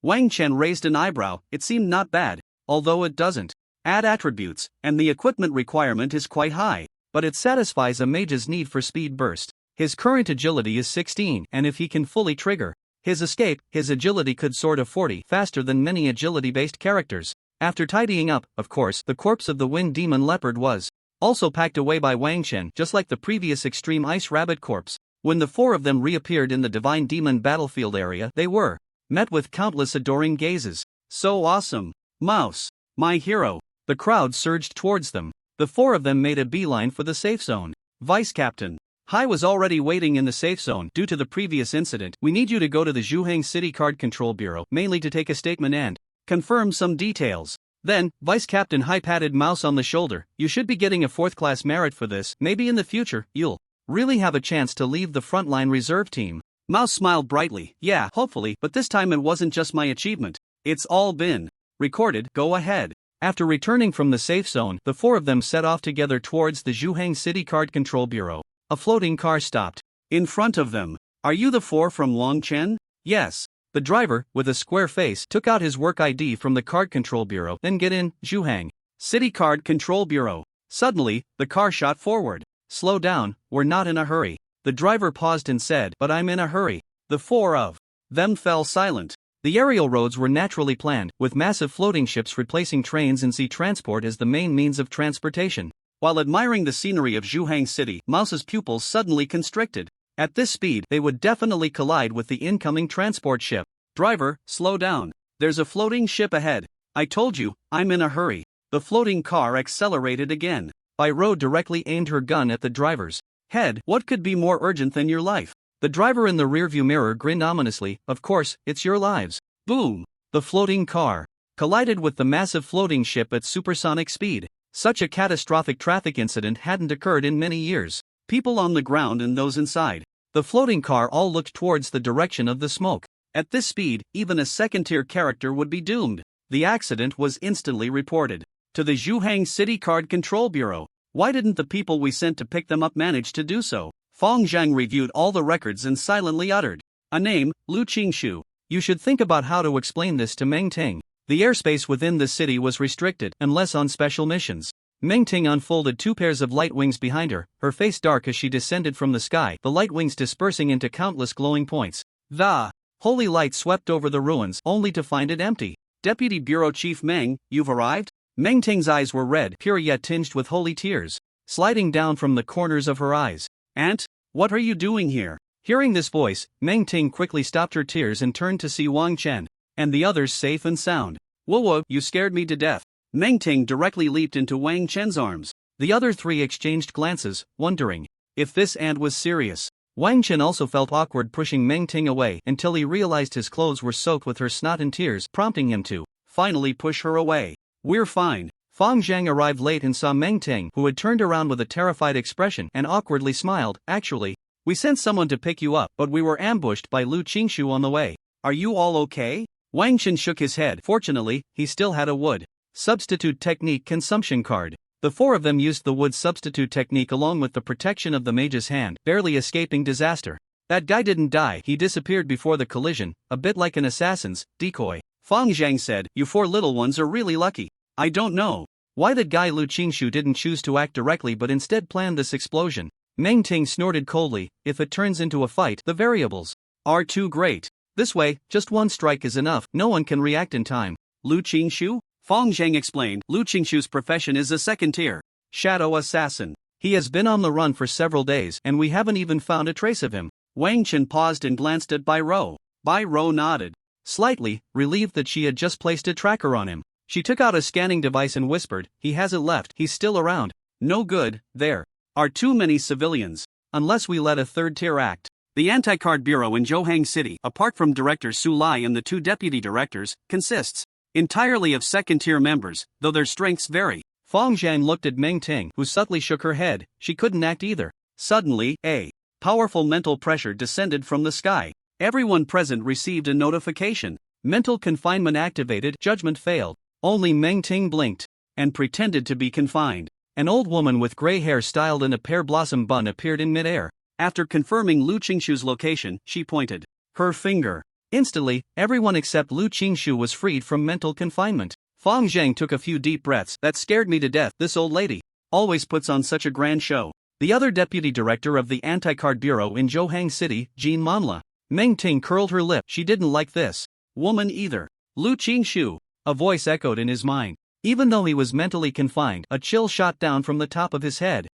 Wang Chen raised an eyebrow. It seemed not bad, although it doesn't add attributes, and the equipment requirement is quite high. But it satisfies a mage's need for speed burst. His current agility is 16, and if he can fully trigger his escape, his agility could soar to 40, faster than many agility-based characters. After tidying up, of course, the corpse of the wind demon leopard was also packed away by Wang Chen, just like the previous extreme ice rabbit corpse. When the 4 of them reappeared in the divine demon battlefield area, they were met with countless adoring gazes. So awesome! Mouse, my hero! The crowd surged towards them. The 4 of them made a beeline for the safe zone. Vice Captain Hai was already waiting in the safe zone. Due to the previous incident, we need you to go to the Zhuheng City Card Control Bureau, mainly to take a statement and confirm some details. Then, Vice Captain Hai patted Mouse on the shoulder. You should be getting a 4th-class merit for this. Maybe in the future, you'll really have a chance to leave the frontline reserve team. Mouse smiled brightly. Yeah, hopefully, but this time it wasn't just my achievement. It's all been recorded. Go ahead. After returning from the safe zone, the 4 of them set off together towards the Zhuheng City Card Control Bureau. A floating car stopped in front of them. Are you the 4 from Longchen? Yes. The driver, with a square face, took out his work ID from the Card Control Bureau. Then get in, Zhuheng City Card Control Bureau. Suddenly, the car shot forward. Slow down, we're not in a hurry. The driver paused and said, but I'm in a hurry. The 4 of them fell silent. The aerial roads were naturally planned, with massive floating ships replacing trains and sea transport as the main means of transportation. While admiring the scenery of Zhuheng City, Mouse's pupils suddenly constricted. At this speed, they would definitely collide with the incoming transport ship. Driver, slow down. There's a floating ship ahead. I told you, I'm in a hurry. The floating car accelerated again. Bairo directly aimed her gun at the driver's head. What could be more urgent than your life? The driver in the rearview mirror grinned ominously. Of course, it's your lives. Boom! The floating car collided with the massive floating ship at supersonic speed. Such a catastrophic traffic incident hadn't occurred in many years. people on the ground and those inside. The floating car all looked towards the direction of the smoke. At this speed, even a second-tier character would be doomed. The accident was instantly reported to the Zhuhang City Card Control Bureau. Why didn't the people we sent to pick them up manage to do so? Fong Zhang reviewed all the records and silently uttered, "A name, Lu Qingshu. You should think about how to explain this to Meng Ting." The airspace within the city was restricted, unless on special missions. Meng Ting unfolded 2 pairs of light wings behind her, her face dark as she descended from the sky, the light wings dispersing into countless glowing points. The holy light swept over the ruins, only to find it empty. "Deputy Bureau Chief Meng, you've arrived?" Meng Ting's eyes were red, pure yet tinged with holy tears, sliding down from the corners of her eyes. "Aunt, what are you doing here?" Hearing this voice, Meng Ting quickly stopped her tears and turned to see Wang Chen and the others safe and sound. "Whoa, you scared me to death." Meng Ting directly leaped into Wang Chen's arms. The other 3 exchanged glances, wondering if this aunt was serious. Wang Chen also felt awkward pushing Meng Ting away until he realized his clothes were soaked with her snot and tears, prompting him to finally push her away. "We're fine." Fong Zhang arrived late and saw Meng Ting, who had turned around with a terrified expression and awkwardly smiled. "Actually, we sent someone to pick you up, but we were ambushed by Lu Qingshu on the way. Are you all okay?" Wang Chen shook his head. Fortunately, he still had a wood substitute technique consumption card. The 4 of them used the wood substitute technique along with the protection of the mage's hand, barely escaping disaster. "That guy didn't die, he disappeared before the collision, a bit like an assassin's decoy." Fong Zhang said, "You 4 little ones are really lucky. I don't know why the guy Lu Qingshu didn't choose to act directly but instead planned this explosion." Meng Ting snorted coldly. "If it turns into a fight, the variables are too great. This way, just 1 strike is enough, no one can react in time." "Lu Qingshu?" Fong Zhang explained. "Lu Qingshu's profession is a second-tier shadow assassin. He has been on the run for several days and we haven't even found a trace of him." Wang Chen paused and glanced at Bai Rou. Bai Rou nodded, slightly relieved that she had just placed a tracker on him. She took out a scanning device and whispered, "He hasn't left, he's still around." "No good, there are too many civilians. Unless we let a 3rd-tier act." The Anti-Card Bureau in Zhuhang City, apart from Director Su Lai and the 2 deputy directors, consists entirely of second-tier members, though their strengths vary. Fong Zhang looked at Meng Ting, who subtly shook her head. She couldn't act either. Suddenly, a powerful mental pressure descended from the sky. Everyone present received a notification. Mental confinement activated, judgment failed. Only Meng Ting blinked and pretended to be confined. An old woman with gray hair styled in a pear blossom bun appeared in midair. After confirming Lu Qingshu's location, she pointed her finger. Instantly, everyone except Lu Qingshu was freed from mental confinement. Fong Zhang took a few deep breaths. "That scared me to death. This old lady always puts on such a grand show." The other deputy director of the Anti-Card Bureau in Zhuhang City, Jean Manhwa. Meng Ting curled her lip. She didn't like this woman either. "Lu Qingshu," a voice echoed in his mind. Even though he was mentally confined, a chill shot down from the top of his head.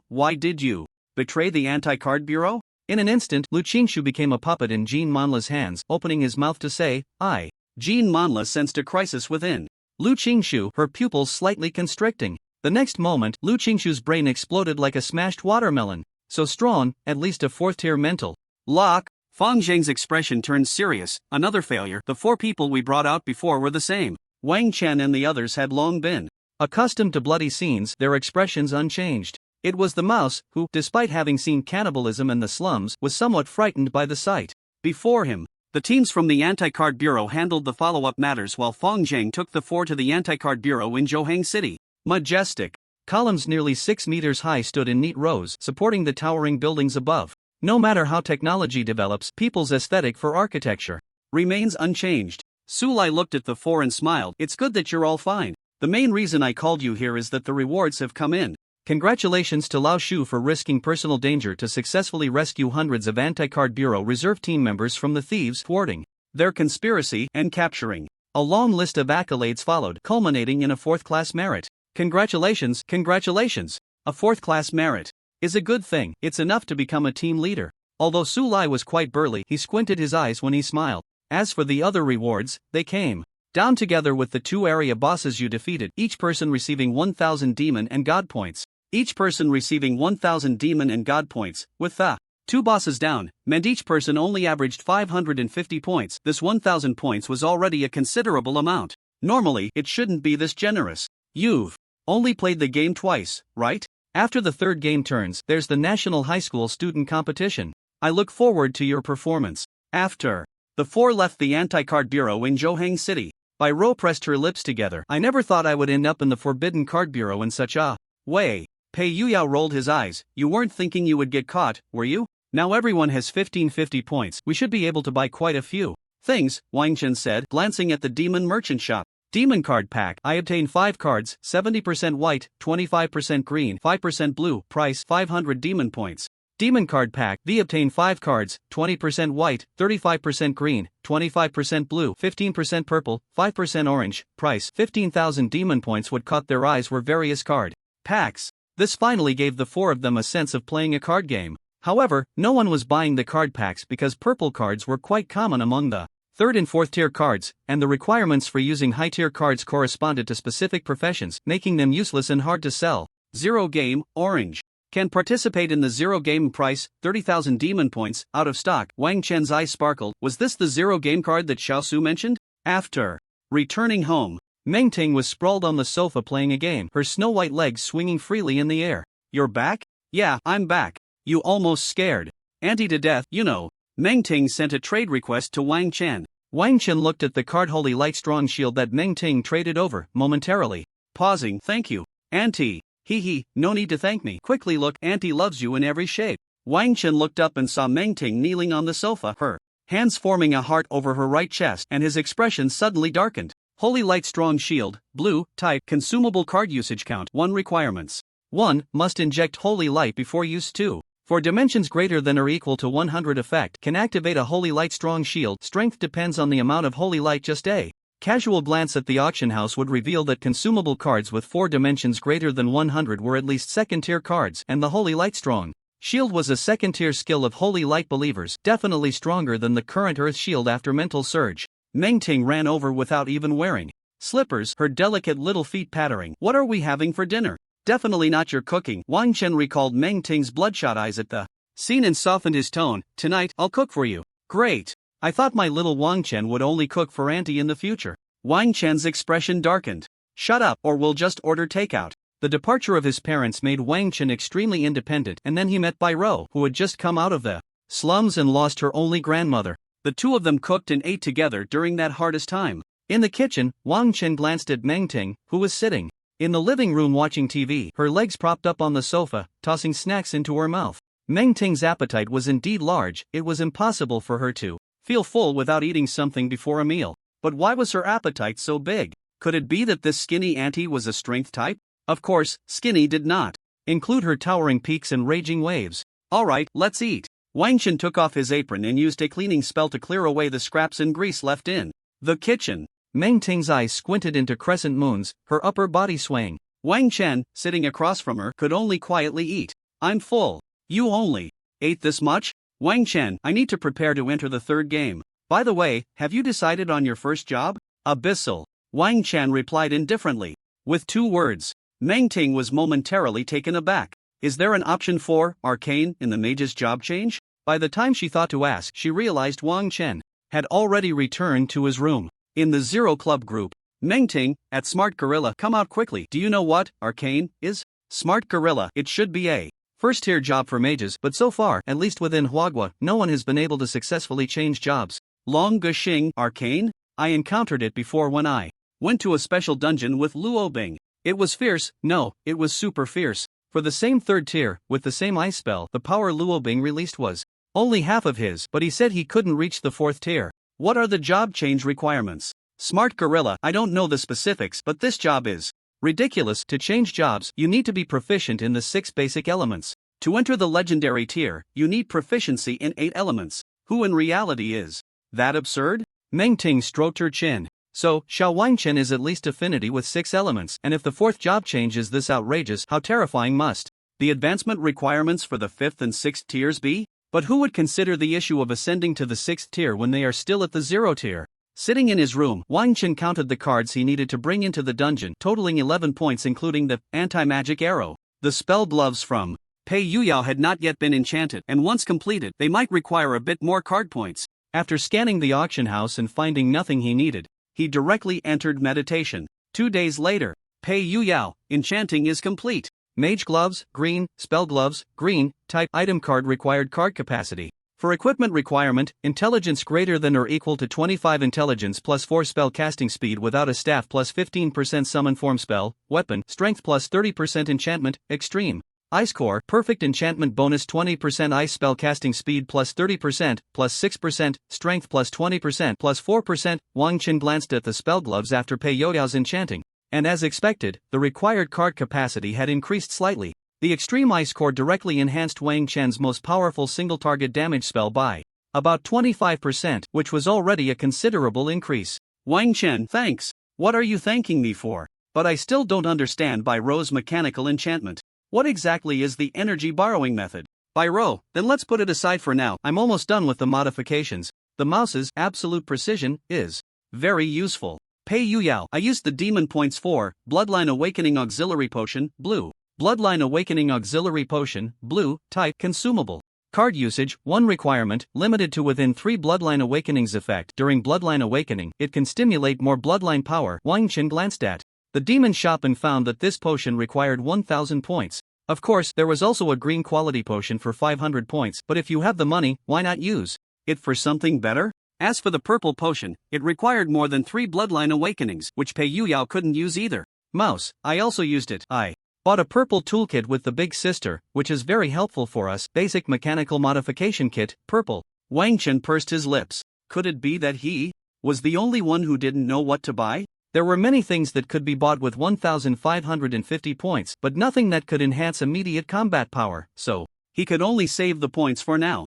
Why did you betray the Anti-Card Bureau?" In an instant, Lu Qingshu became a puppet in Jean Manhwa's hands, opening his mouth to say, "I." Jean Manhwa sensed a crisis within Lu Qingshu, her pupils slightly constricting. The next moment, Lu Qingshu's brain exploded like a smashed watermelon. So strong, at least a 4th-tier mental lock. Fong Zhang's expression turned serious. "Another failure. The 4 people we brought out before were the same." Wang Chen and the others had long been accustomed to bloody scenes, their expressions unchanged. It was the mouse who, despite having seen cannibalism in the slums, was somewhat frightened by the sight before him. The teams from the Anti-Card Bureau handled the follow-up matters while Fong Zhang took the 4 to the Anti-Card Bureau in Zhuhang City. Majestic columns nearly 6 meters high stood in neat rows, supporting the towering buildings above. No matter how technology develops, people's aesthetic for architecture remains unchanged. Su Lai looked at the 4 and smiled. "It's good that you're all fine. The main reason I called you here is that the rewards have come in. Congratulations to Lao Shu for risking personal danger to successfully rescue hundreds of Anti-Card Bureau reserve team members from the thieves, thwarting their conspiracy and capturing." A long list of accolades followed, culminating in a 4th-class merit. Congratulations. A 4th-class merit is a good thing. It's enough to become a team leader." Although Su Lai was quite burly, he squinted his eyes when he smiled. As for the other rewards, they came down together with the 2 area bosses you defeated, each person receiving 1,000 demon and god points. Each person receiving 1,000 demon and god points, with the 2 bosses down, meant each person only averaged 550 points. This 1,000 points was already a considerable amount. Normally, it shouldn't be this generous. "You've only played the game twice, right?" After the third game turns, there's the National High School Student Competition. I look forward to your performance. After. The four left the anti-card bureau in Johang City. Bai Ro pressed her lips together. I never thought I would end up in the forbidden card bureau in such a way. Pei Yuyao rolled his eyes. You weren't thinking you would get caught, were you? Now everyone has 1550 points. We should be able to buy quite a few things, Wang Chen said, glancing at the demon merchant shop. Demon card pack. I obtained 5 cards, 70% white, 25% green, 5% blue, price 500 demon points. Demon card pack. V obtained 5 cards, 20% white, 35% green, 25% blue, 15% purple, 5% orange, price 15,000 demon points. What caught their eyes were various card packs. This finally gave the four of them a sense of playing a card game. However, no one was buying the card packs because purple cards were quite common among the third and fourth tier cards, and the requirements for using high tier cards corresponded to specific professions, making them useless and hard to sell. Zero game, orange. Can participate in the zero game price, 30,000 demon points, out of stock. Wang Chen's eyes sparkled. Was this the zero game card that Xiaosu mentioned? After returning home, Meng Ting was sprawled on the sofa playing a game, her snow-white legs swinging freely in the air. You're back? Yeah, I'm back. You almost scared Auntie to death, you know. Meng Ting sent a trade request to Wang Chen. Wang Chen looked at the card Holy Light Strong Shield that Meng Ting traded over, momentarily pausing. Thank you, Auntie. Hee, no need to thank me. Quickly look, Auntie loves you in every shape. Wang Chen looked up and saw Meng Ting kneeling on the sofa, her hands forming a heart over her right chest, and his expression suddenly darkened. Holy Light Strong Shield, blue, type, consumable card usage count. 1 requirements. 1. Must inject Holy Light before use. 2. For dimensions greater than or equal to 100 effect, can activate a Holy Light Strong Shield. Strength depends on the amount of Holy Light. Just a casual glance at the auction house would reveal that consumable cards with 4 dimensions greater than 100 were at least second-tier cards, and the Holy Light Strong Shield was a second-tier skill of Holy Light believers, definitely stronger than the current Earth Shield after Mental Surge. Meng Ting ran over without even wearing slippers, her delicate little feet pattering. What are we having for dinner? Definitely not your cooking. Wang Chen recalled Meng Ting's bloodshot eyes at the scene and softened his tone. Tonight, I'll cook for you. Great. I thought my little Wang Chen would only cook for Auntie in the future. Wang Chen's expression darkened. Shut up, or we'll just order takeout. The departure of his parents made Wang Chen extremely independent, and then he met Bai Ro, who had just come out of the slums and lost her only grandmother. The two of them cooked and ate together during that hardest time. In the kitchen, Wang Chen glanced at Meng Ting, who was sitting in the living room watching TV, her legs propped up on the sofa, tossing snacks into her mouth. Meng Ting's appetite was indeed large. It was impossible for her to feel full without eating something before a meal. But why was her appetite so big? Could it be that this skinny auntie was a strength type? Of course, skinny did not include her towering peaks and raging waves. Alright, let's eat. Wang Chen took off his apron and used a cleaning spell to clear away the scraps and grease left in the kitchen. Meng Ting's eyes squinted into crescent moons, her upper body swaying. Wang Chen, sitting across from her, could only quietly eat. I'm full. You only ate this much? Wang Chen, I need to prepare to enter the third game. By the way, have you decided on your first job? Abyssal. Wang Chen replied indifferently. With 2 words. Meng Ting was momentarily taken aback. Is there an option for Arcane in the Mage's job change? By the time she thought to ask, she realized Wang Chen had already returned to his room. In the Zero Club group, Meng Ting, at Smart Gorilla, come out quickly. Do you know what Arcane is? Smart Gorilla. It should be a first-tier job for mages, but so far, at least within Huagua, no one has been able to successfully change jobs. Long Guxing, Arcane? I encountered it before when I went to a special dungeon with Luo Bing. It was fierce. No, it was super fierce. For the same third tier, with the same ice spell, the power Luo Bing released was only half of his, but he said he couldn't reach the 4th tier. What are the job change requirements? Smart Gorilla, I don't know the specifics, but this job is ridiculous. To change jobs, you need to be proficient in the 6 basic elements. To enter the legendary tier, you need proficiency in 8 elements. Who in reality is that absurd? Meng Ting stroked her chin. So, Xiao Wangchen is at least affinity with 6 elements, and if the 4th job change is this outrageous, how terrifying must the advancement requirements for the 5th and 6th tiers be? But who would consider the issue of ascending to the 6th tier when they are still at the 0 tier? Sitting in his room, Wang Chen counted the cards he needed to bring into the dungeon, totaling 11 points including the anti-magic arrow. The spell gloves from Pei Yuyao had not yet been enchanted, and once completed, they might require a bit more card points. After scanning the auction house and finding nothing he needed, he directly entered meditation. 2 days later, Pei Yuyao, enchanting is complete. Mage gloves, green, spell gloves, green, type, item card required card capacity. For equipment requirement, intelligence greater than or equal to 25 intelligence plus 4 spell casting speed without a staff plus 15% summon form spell, weapon, strength plus 30% enchantment, extreme. Ice core, perfect enchantment bonus 20% ice spell casting speed plus 30%, plus 6%, strength plus 20% plus 4%. Wang Chen glanced at the spell gloves after Pei Youyao's enchanting, and as expected, the required card capacity had increased slightly. The Extreme Ice Core directly enhanced Wang Chen's most powerful single-target damage spell by about 25%, which was already a considerable increase. Wang Chen, thanks. What are you thanking me for? But I still don't understand Bai Ro's mechanical enchantment. What exactly is the energy borrowing method? Bai Ro, then let's put it aside for now. I'm almost done with the modifications. The mouse's absolute precision is very useful. Pei Youyao, I used the demon points for Bloodline Awakening Auxiliary Potion, blue. Bloodline Awakening Auxiliary Potion, blue, type, consumable. Card usage, 1 requirement, limited to within 3 Bloodline Awakenings effect. During Bloodline Awakening, it can stimulate more Bloodline power. Wang Chen glanced at the demon shop and found that this potion required 1000 points. Of course, there was also a green quality potion for 500 points, but if you have the money, why not use it for something better? As for the purple potion, it required more than 3 Bloodline Awakenings, which Pei Youyao couldn't use either. Mouse, I also used it. I bought a purple toolkit with the big sister, which is very helpful for us. Basic mechanical modification kit, purple. Wang Chen pursed his lips. Could it be that he was the only one who didn't know what to buy? There were many things that could be bought with 1550 points, but nothing that could enhance immediate combat power, so he could only save the points for now.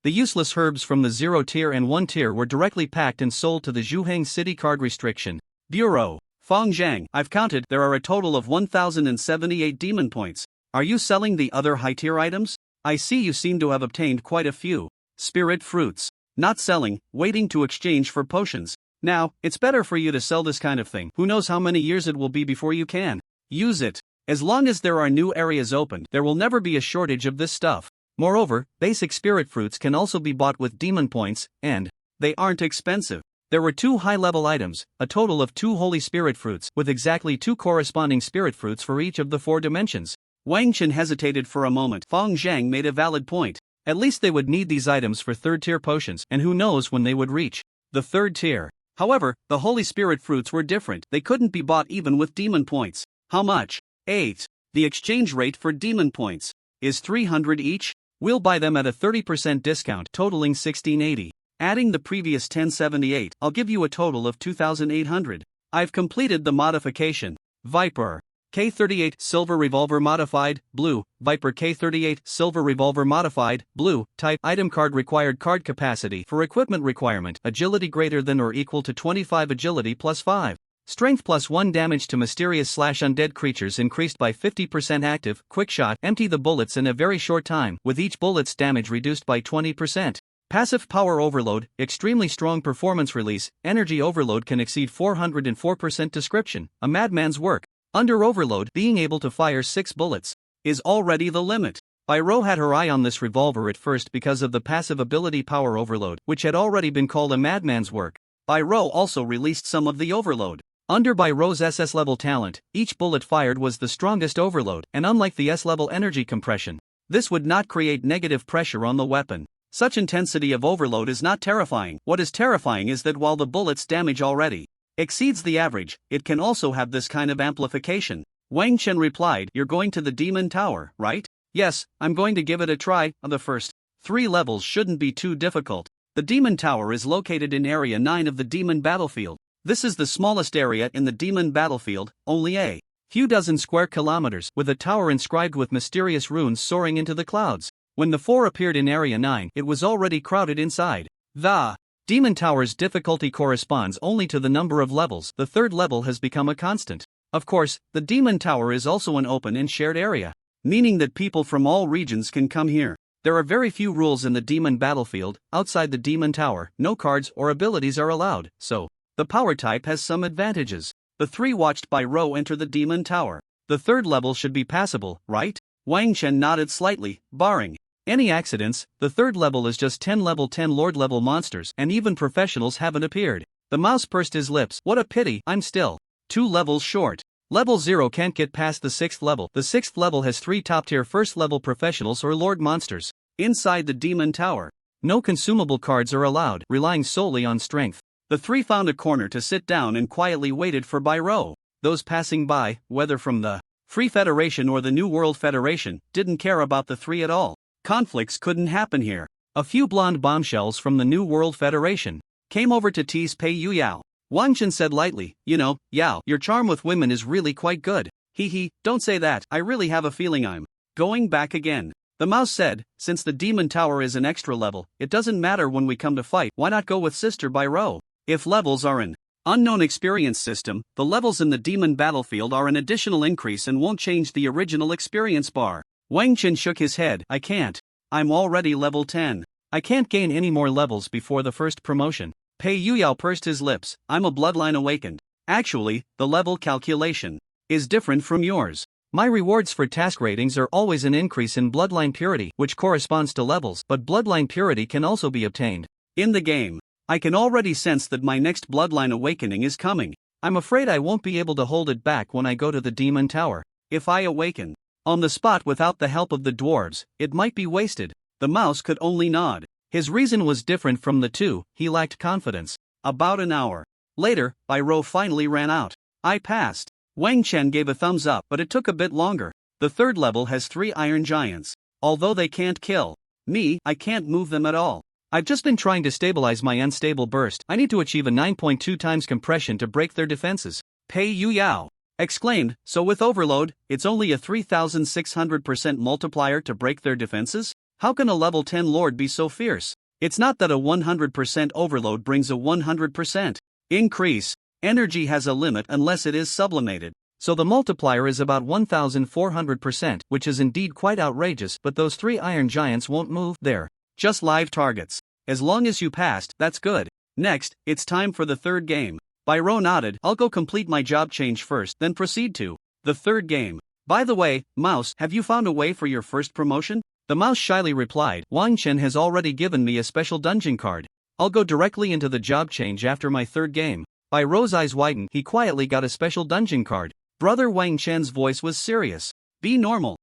The useless herbs from the 0 tier and 1 tier were directly packed and sold to the Zhuheng City Card Restriction Bureau. Fong Zhang, I've counted, there are a total of 1078 demon points. Are you selling the other high-tier items? I see you seem to have obtained quite a few spirit fruits. Not selling, waiting to exchange for potions. Now, it's better for you to sell this kind of thing. Who knows how many years it will be before you can use it. As long as there are new areas opened, there will never be a shortage of this stuff. Moreover, basic spirit fruits can also be bought with demon points, and they aren't expensive. There were 2 high-level items, a total of 2 holy spirit fruits, with exactly 2 corresponding spirit fruits for each of the 4 dimensions. Wang Chen hesitated for a moment. Fong Zhang made a valid point. At least they would need these items for 3rd-tier potions, and who knows when they would reach the 3rd tier. However, the holy spirit fruits were different. They couldn't be bought even with demon points. How much? 8. The exchange rate for demon points is 300 each. We'll buy them at a 30% discount, totaling 1680. Adding the previous 1078, I'll give you a total of 2800. I've completed the modification. Viper K38 Silver Revolver Modified, blue. Viper K38 Silver Revolver Modified, blue. Type, item card required card capacity. For equipment requirement, agility greater than or equal to 25 agility plus 5. Strength plus 1 damage to mysterious/undead creatures increased by 50% active. Quick shot, empty the bullets in a very short time, with each bullet's damage reduced by 20%. Passive power overload, extremely strong performance release, energy overload can exceed 404%. Description, a madman's work. Under overload, being able to fire 6 bullets is already the limit. Bai Ro had her eye on this revolver at first because of the passive ability power overload, which had already been called a madman's work. Bai Ro also released some of the overload. Under Bai Ro's SS level talent, each bullet fired was the strongest overload, and unlike the S level energy compression, this would not create negative pressure on the weapon. Such intensity of overload is not terrifying. What is terrifying is that while the bullet's damage already exceeds the average, it can also have this kind of amplification. Wang Chen replied, "You're going to the Demon Tower, right?" "Yes, I'm going to give it a try. The first 3 levels shouldn't be too difficult." The Demon Tower is located in Area 9 of the Demon Battlefield. This is the smallest area in the Demon Battlefield, only a few dozen square kilometers, with a tower inscribed with mysterious runes soaring into the clouds. When the 4 appeared in Area 9, it was already crowded inside. The Demon Tower's difficulty corresponds only to the number of levels. The 3rd level has become a constant. Of course, the Demon Tower is also an open and shared area, meaning that people from all regions can come here. There are very few rules in the Demon Battlefield. Outside the Demon Tower, no cards or abilities are allowed, so the power type has some advantages. The 3 watched Bai Ro enter the Demon Tower. The 3rd level should be passable, right? Wang Chen nodded slightly, barring any accidents. The 3rd level is just 10 level 10 Lord level monsters, and even professionals haven't appeared. The mouse pursed his lips. What a pity, I'm still 2 levels short. Level 0 can't get past the 6th level. The 6th level has 3 top-tier first-level professionals or lord monsters. Inside the demon tower, no consumable cards are allowed, relying solely on strength. The 3 found a corner to sit down and quietly waited for Byro. Those passing by, whether from the Free Federation or the New World Federation, didn't care about the 3 at all. Conflicts couldn't happen here. A few blonde bombshells from the New World Federation came over to tease Pei Yu Yao. Wang Chen said lightly, "You know, Yao, your charm with women is really quite good." "Hee, don't say that, I really have a feeling I'm going back again." The mouse said, "Since the demon tower is an extra level, it doesn't matter when we come to fight, why not go with Sister Byro? If levels are an unknown experience system, the levels in the demon battlefield are an additional increase and won't change the original experience bar." Wang Chen shook his head. "I can't. I'm already level 10. I can't gain any more levels before the first promotion." Pei Yuyao pursed his lips. "I'm a bloodline awakened. Actually, the level calculation is different from yours. My rewards for task ratings are always an increase in bloodline purity, which corresponds to levels, but bloodline purity can also be obtained in the game. I can already sense that my next bloodline awakening is coming. I'm afraid I won't be able to hold it back when I go to the demon tower. If I awaken on the spot without the help of the dwarves, it might be wasted." The mouse could only nod. His reason was different from the 2, he lacked confidence. About an hour later, Byro finally ran out. "I passed." Wang Chen gave a thumbs up, but it took a bit longer. The 3rd level has 3 iron giants. Although they can't kill me, I can't move them at all. I've just been trying to stabilize my unstable burst. I need to achieve a 9.2 times compression to break their defenses. Pei Yu Yao exclaimed, "So with overload, it's only a 3600% multiplier to break their defenses? How can a level 10 lord be so fierce? It's not that a 100% overload brings a 100% increase. Energy has a limit unless it is sublimated. So the multiplier is about 1400%, which is indeed quite outrageous, but those 3 iron giants won't move. They're just live targets. As long as you passed, that's good. Next, it's time for the 3rd game." Byro nodded. "I'll go complete my job change first, then proceed to the 3rd game. By the way, Mouse, have you found a way for your first promotion?" The mouse shyly replied, "Wang Chen has already given me a special dungeon card. I'll go directly into the job change after my 3rd game." Byro's eyes widened. He quietly got a special dungeon card. Brother Wang Chen's voice was serious. "Be normal.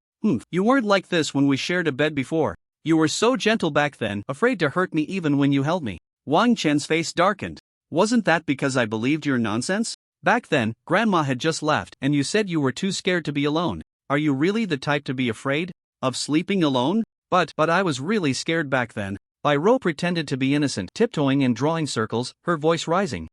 You weren't like this when we shared a bed before. You were so gentle back then, afraid to hurt me even when you held me." Wang Chen's face darkened. "Wasn't that because I believed your nonsense? Back then, Grandma had just left, and you said you were too scared to be alone. Are you really the type to be afraid of sleeping alone?" But I was really scared back then." Byro pretended to be innocent, tiptoeing and drawing circles, her voice rising.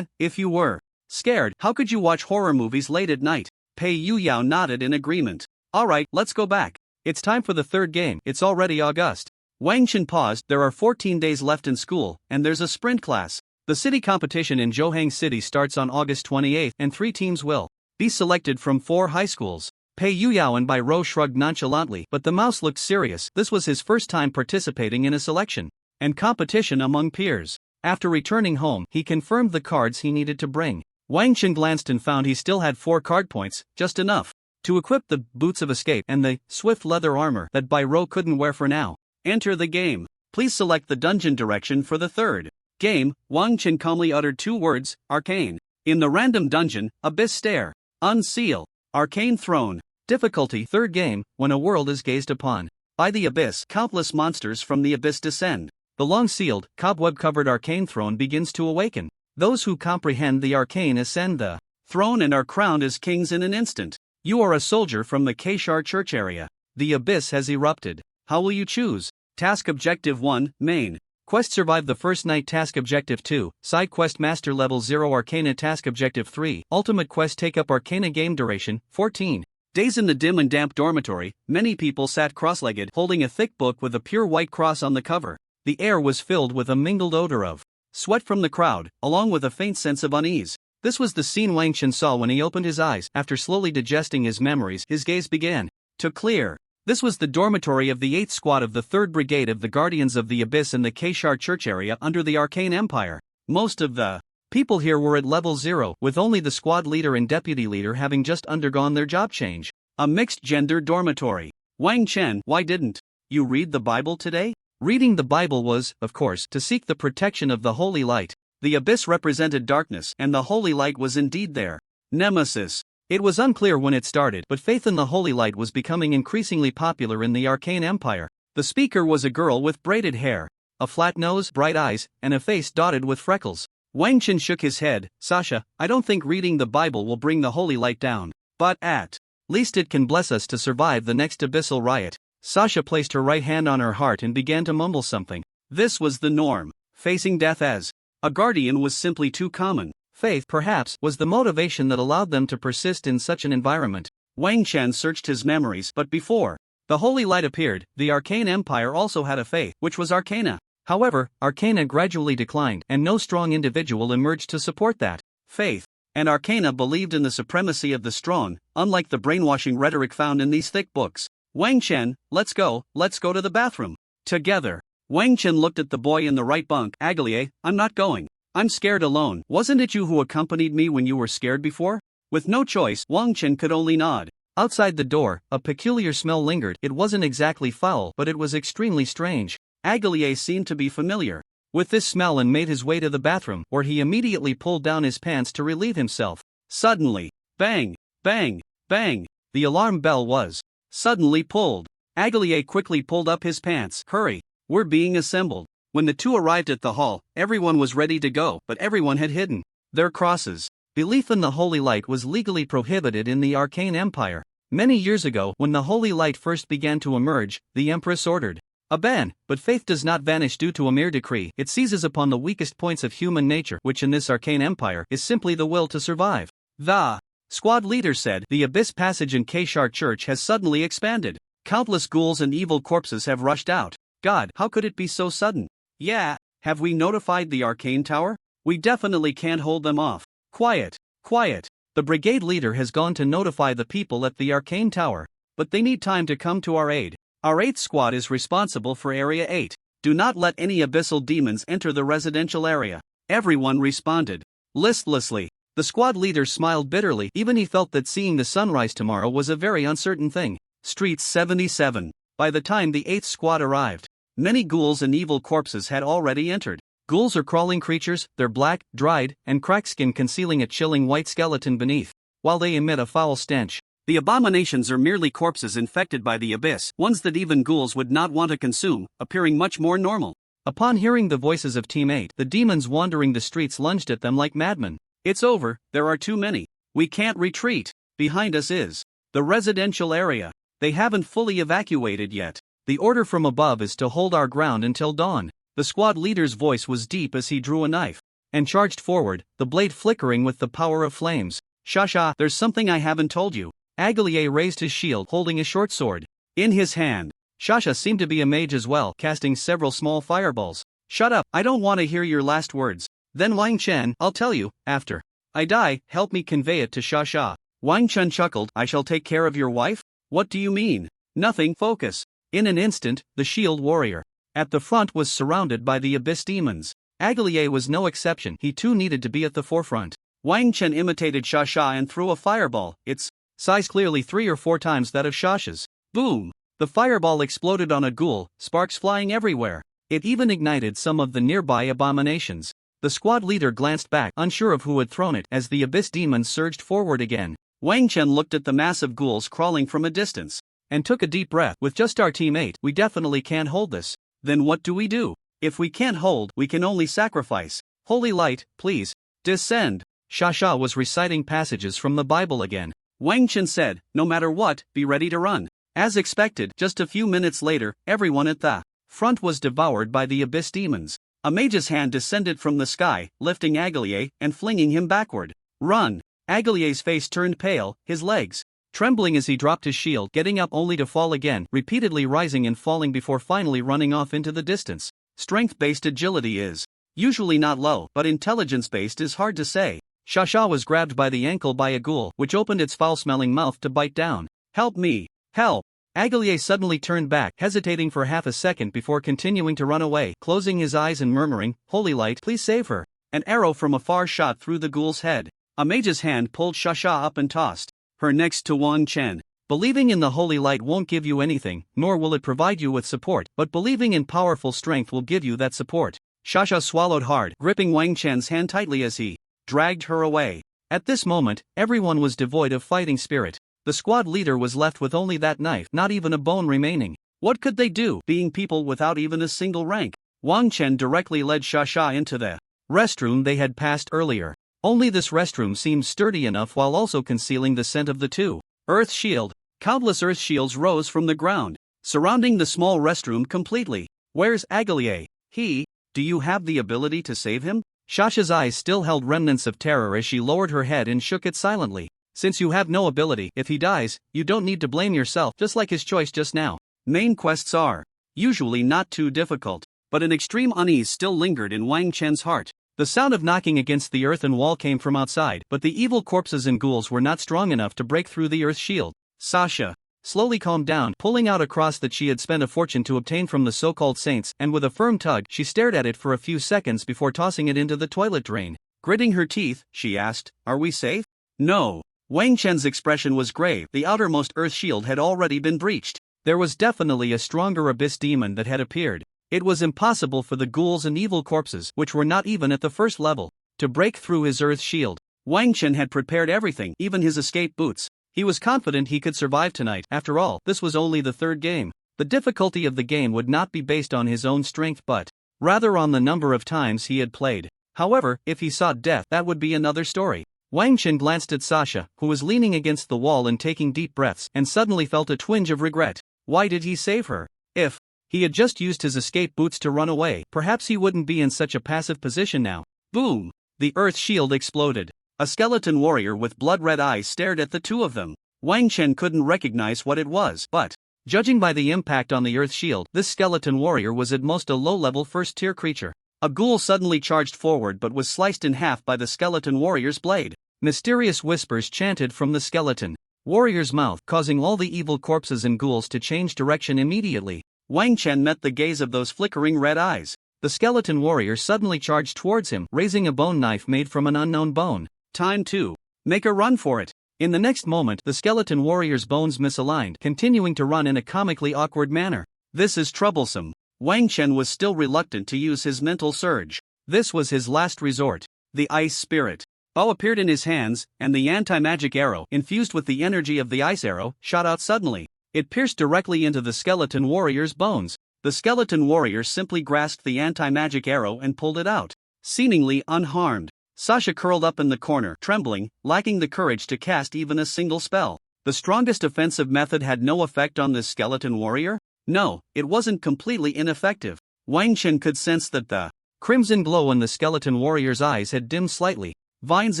If you were scared, how could you watch horror movies late at night?" Pei Yu Yao nodded in agreement. "Alright, let's go back. It's time for the 3rd game. It's already August." Wang Chen paused. "There are 14 days left in school, and there's a sprint class. The city competition in Zhohang City starts on August 28th, and 3 teams will be selected from 4 high schools." Pei Yu Yao and Byro shrugged nonchalantly, but the mouse looked serious. This was his first time participating in a selection and competition among peers. After returning home, he confirmed the cards he needed to bring. Wang Chen glanced and found he still had 4 card points, just enough to equip the boots of escape and the swift leather armor that Byro couldn't wear for now. "Enter the game. Please select the dungeon direction for the 3rd game." Wang Chen calmly uttered 2 words, "Arcane." In the random dungeon, Abyss Stair. Unseal. Arcane Throne. Difficulty 3rd game. When a world is gazed upon by the abyss, countless monsters from the abyss descend. The long-sealed, cobweb-covered arcane throne begins to awaken. Those who comprehend the arcane ascend the throne and are crowned as kings in an instant. You are a soldier from the Keshar church area. The abyss has erupted. How will you choose? Task Objective 1, Main Quest Survive the First Night. Task Objective 2, Side Quest Master Level 0 Arcana. Task Objective 3, Ultimate Quest Take Up Arcana. Game Duration, 14 days. In the dim and damp dormitory, many people sat cross-legged, holding a thick book with a pure white cross on the cover. The air was filled with a mingled odor of sweat from the crowd, along with a faint sense of unease. This was the scene Wang Chen saw when he opened his eyes. After slowly digesting his memories, his gaze began to clear. This was the dormitory of the 8th Squad of the 3rd Brigade of the Guardians of the Abyss in the Keshar Church area under the Arcane Empire. Most of the people here were at level 0, with only the squad leader and deputy leader having just undergone their job change. A mixed-gender dormitory. Wang Chen, why didn't you read the Bible today? Reading the Bible was, of course, to seek the protection of the Holy Light. The Abyss represented darkness, and the Holy Light was indeed their nemesis. It was unclear when it started, but faith in the holy light was becoming increasingly popular in the Arcane Empire. The speaker was a girl with braided hair, a flat nose, bright eyes, and a face dotted with freckles. Wang Chen shook his head. Sasha, I don't think reading the Bible will bring the holy light down. But at least it can bless us to survive the next abyssal riot. Sasha placed her right hand on her heart and began to mumble something. This was the norm. Facing death as a guardian was simply too common. Faith, perhaps, was the motivation that allowed them to persist in such an environment. Wang Chen searched his memories, but before the holy light appeared, the Arcane Empire also had a faith, which was Arcana. However, Arcana gradually declined, and no strong individual emerged to support that faith. And Arcana believed in the supremacy of the strong, unlike the brainwashing rhetoric found in these thick books. Wang Chen, let's go to the bathroom. Together. Wang Chen looked at the boy in the right bunk. Agalier, I'm not going. I'm scared alone. Wasn't it you who accompanied me when you were scared before? With no choice, Wang Chen could only nod. Outside the door, a peculiar smell lingered. It wasn't exactly foul, but it was extremely strange. Agalier seemed to be familiar with this smell and made his way to the bathroom, where he immediately pulled down his pants to relieve himself. Suddenly, bang, bang, bang, the alarm bell was suddenly pulled. Agalier quickly pulled up his pants. Hurry, we're being assembled. When the two arrived at the hall, everyone was ready to go, but everyone had hidden their crosses. Belief in the holy light was legally prohibited in the Arcane Empire. Many years ago, when the holy light first began to emerge, the Empress ordered a ban, but faith does not vanish due to a mere decree. It seizes upon the weakest points of human nature, which in this Arcane Empire is simply the will to survive. The squad leader said, the Abyss Passage in Keshar Church has suddenly expanded. Countless ghouls and evil corpses have rushed out. God, how could it be so sudden? Yeah, have we notified the Arcane Tower? We definitely can't hold them off. Quiet, quiet. The brigade leader has gone to notify the people at the Arcane Tower, but they need time to come to our aid. Our 8th squad is responsible for Area 8. Do not let any abyssal demons enter the residential area. Everyone responded listlessly. The squad leader smiled bitterly. Even he felt that seeing the sunrise tomorrow was a very uncertain thing. Streets 77. By the time the 8th squad arrived, many ghouls and evil corpses had already entered. Ghouls are crawling creatures, they're black, dried, and cracked skin concealing a chilling white skeleton beneath, while they emit a foul stench. The abominations are merely corpses infected by the abyss, ones that even ghouls would not want to consume, appearing much more normal. Upon hearing the voices of Team 8, the demons wandering the streets lunged at them like madmen. It's over, there are too many. We can't retreat. Behind us is the residential area. They haven't fully evacuated yet. The order from above is to hold our ground until dawn. The squad leader's voice was deep as he drew a knife and charged forward, the blade flickering with the power of flames. Shasha, there's something I haven't told you. Agalier raised his shield, holding a short sword in his hand. Shasha seemed to be a mage as well, casting several small fireballs. Shut up, I don't want to hear your last words. Then Wang Chen, I'll tell you, after I die, help me convey it to Shasha. Wang Chen chuckled, I shall take care of your wife? What do you mean? Nothing, focus. In an instant, the shield warrior at the front was surrounded by the abyss demons. Agalier was no exception, he too needed to be at the forefront. Wang Chen imitated Shasha and threw a fireball, its size clearly 3 or 4 times that of Shasha's. Boom! The fireball exploded on a ghoul, sparks flying everywhere. It even ignited some of the nearby abominations. The squad leader glanced back, unsure of who had thrown it, as the abyss demons surged forward again. Wang Chen looked at the mass of ghouls crawling from a distance and took a deep breath. With just our team 8, we definitely can't hold this. Then what do we do? If we can't hold, we can only sacrifice. Holy light, please, descend. Shasha was reciting passages from the Bible again. Wang Chen said, no matter what, be ready to run. As expected, just a few minutes later, everyone at the front was devoured by the abyss demons. A mage's hand descended from the sky, lifting Agalier and flinging him backward. Run! Agalier's face turned pale, his legs trembling as he dropped his shield, getting up only to fall again, repeatedly rising and falling before finally running off into the distance. Strength-based agility is usually not low, but intelligence-based is hard to say. Shasha was grabbed by the ankle by a ghoul, which opened its foul-smelling mouth to bite down. Help me! Help! Agalier suddenly turned back, hesitating for half a second before continuing to run away, closing his eyes and murmuring, Holy light, please save her. An arrow from afar shot through the ghoul's head. A mage's hand pulled Shasha up and tossed her next to Wang Chen. Believing in the holy light won't give you anything, nor will it provide you with support, but believing in powerful strength will give you that support. Shasha swallowed hard, gripping Wang Chen's hand tightly as he dragged her away. At this moment, everyone was devoid of fighting spirit. The squad leader was left with only that knife, not even a bone remaining. What could they do, being people without even a single rank? Wang Chen directly led Xia into the restroom they had passed earlier. Only this restroom seemed sturdy enough while also concealing the scent of the two. Earth shield. Countless earth shields rose from the ground, surrounding the small restroom completely. Where's Agalier? Do you have the ability to save him? Xiaxia's eyes still held remnants of terror as she lowered her head and shook it silently. Since you have no ability, if he dies, you don't need to blame yourself, just like his choice just now. Main quests are usually not too difficult, but an extreme unease still lingered in Wang Chen's heart. The sound of knocking against the earthen wall came from outside, but the evil corpses and ghouls were not strong enough to break through the earth shield. Xia slowly calmed down, pulling out a cross that she had spent a fortune to obtain from the so-called saints, and with a firm tug, she stared at it for a few seconds before tossing it into the toilet drain. Gritting her teeth, she asked, "Are we safe?" No. Wang Chen's expression was grave. The outermost earth shield had already been breached. There was definitely a stronger abyss demon that had appeared. It was impossible for the ghouls and evil corpses, which were not even at the first level, to break through his earth shield. Wang Chen had prepared everything, even his escape boots. He was confident he could survive tonight. After all, this was only the third game. The difficulty of the game would not be based on his own strength but rather on the number of times he had played. However, if he sought death, that would be another story. Wang Chen glanced at Xia, who was leaning against the wall and taking deep breaths, and suddenly felt a twinge of regret. Why did he save her? If he had just used his escape boots to run away, perhaps he wouldn't be in such a passive position now. Boom! The earth shield exploded. A skeleton warrior with blood-red eyes stared at the two of them. Wang Chen couldn't recognize what it was, but judging by the impact on the earth shield, this skeleton warrior was at most a low-level first-tier creature. A ghoul suddenly charged forward but was sliced in half by the skeleton warrior's blade. Mysterious whispers chanted from the skeleton warrior's mouth, causing all the evil corpses and ghouls to change direction immediately. Wang Chen met the gaze of those flickering red eyes. The skeleton warrior suddenly charged towards him, raising a bone knife made from an unknown bone. Time to make a run for it. In the next moment, the skeleton warrior's bones misaligned, continuing to run in a comically awkward manner. This is troublesome. Wang Chen was still reluctant to use his mental surge. This was his last resort. The ice spirit bow appeared in his hands, and the anti-magic arrow, infused with the energy of the ice arrow, shot out suddenly. It pierced directly into the skeleton warrior's bones. The skeleton warrior simply grasped the anti-magic arrow and pulled it out, seemingly unharmed. Xia curled up in the corner, trembling, lacking the courage to cast even a single spell. The strongest offensive method had no effect on this skeleton warrior? No, it wasn't completely ineffective. Wang Chen could sense that the crimson glow in the skeleton warrior's eyes had dimmed slightly. Vines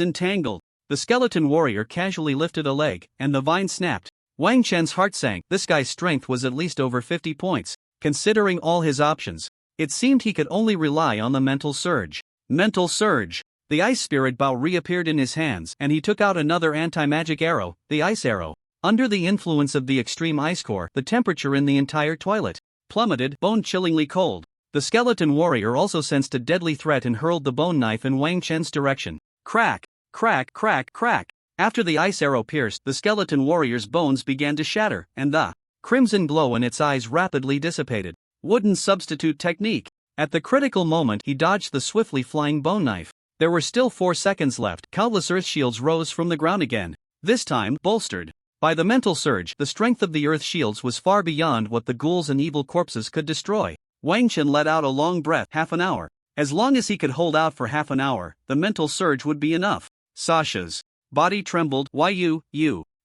entangled. The skeleton warrior casually lifted a leg, and the vine snapped. Wang Chen's heart sank. This guy's strength was at least over 50 points. Considering all his options, it seemed he could only rely on the mental surge. Mental surge. The ice spirit bow reappeared in his hands, and he took out another anti-magic arrow, the ice arrow. Under the influence of the extreme ice core, the temperature in the entire toilet plummeted, bone-chillingly cold. The skeleton warrior also sensed a deadly threat and hurled the bone knife in Wang Chen's direction. Crack! Crack! Crack! Crack! After the ice arrow pierced, the skeleton warrior's bones began to shatter, and the crimson glow in its eyes rapidly dissipated. Wooden substitute technique. At the critical moment, he dodged the swiftly flying bone knife. There were still 4 seconds left. Countless earth shields rose from the ground again. This time, bolstered by the mental surge, the strength of the earth shields was far beyond what the ghouls and evil corpses could destroy. Wang Chen let out a long breath. Half an hour. As long as he could hold out for half an hour, the mental surge would be enough. Xia's body trembled. Why you?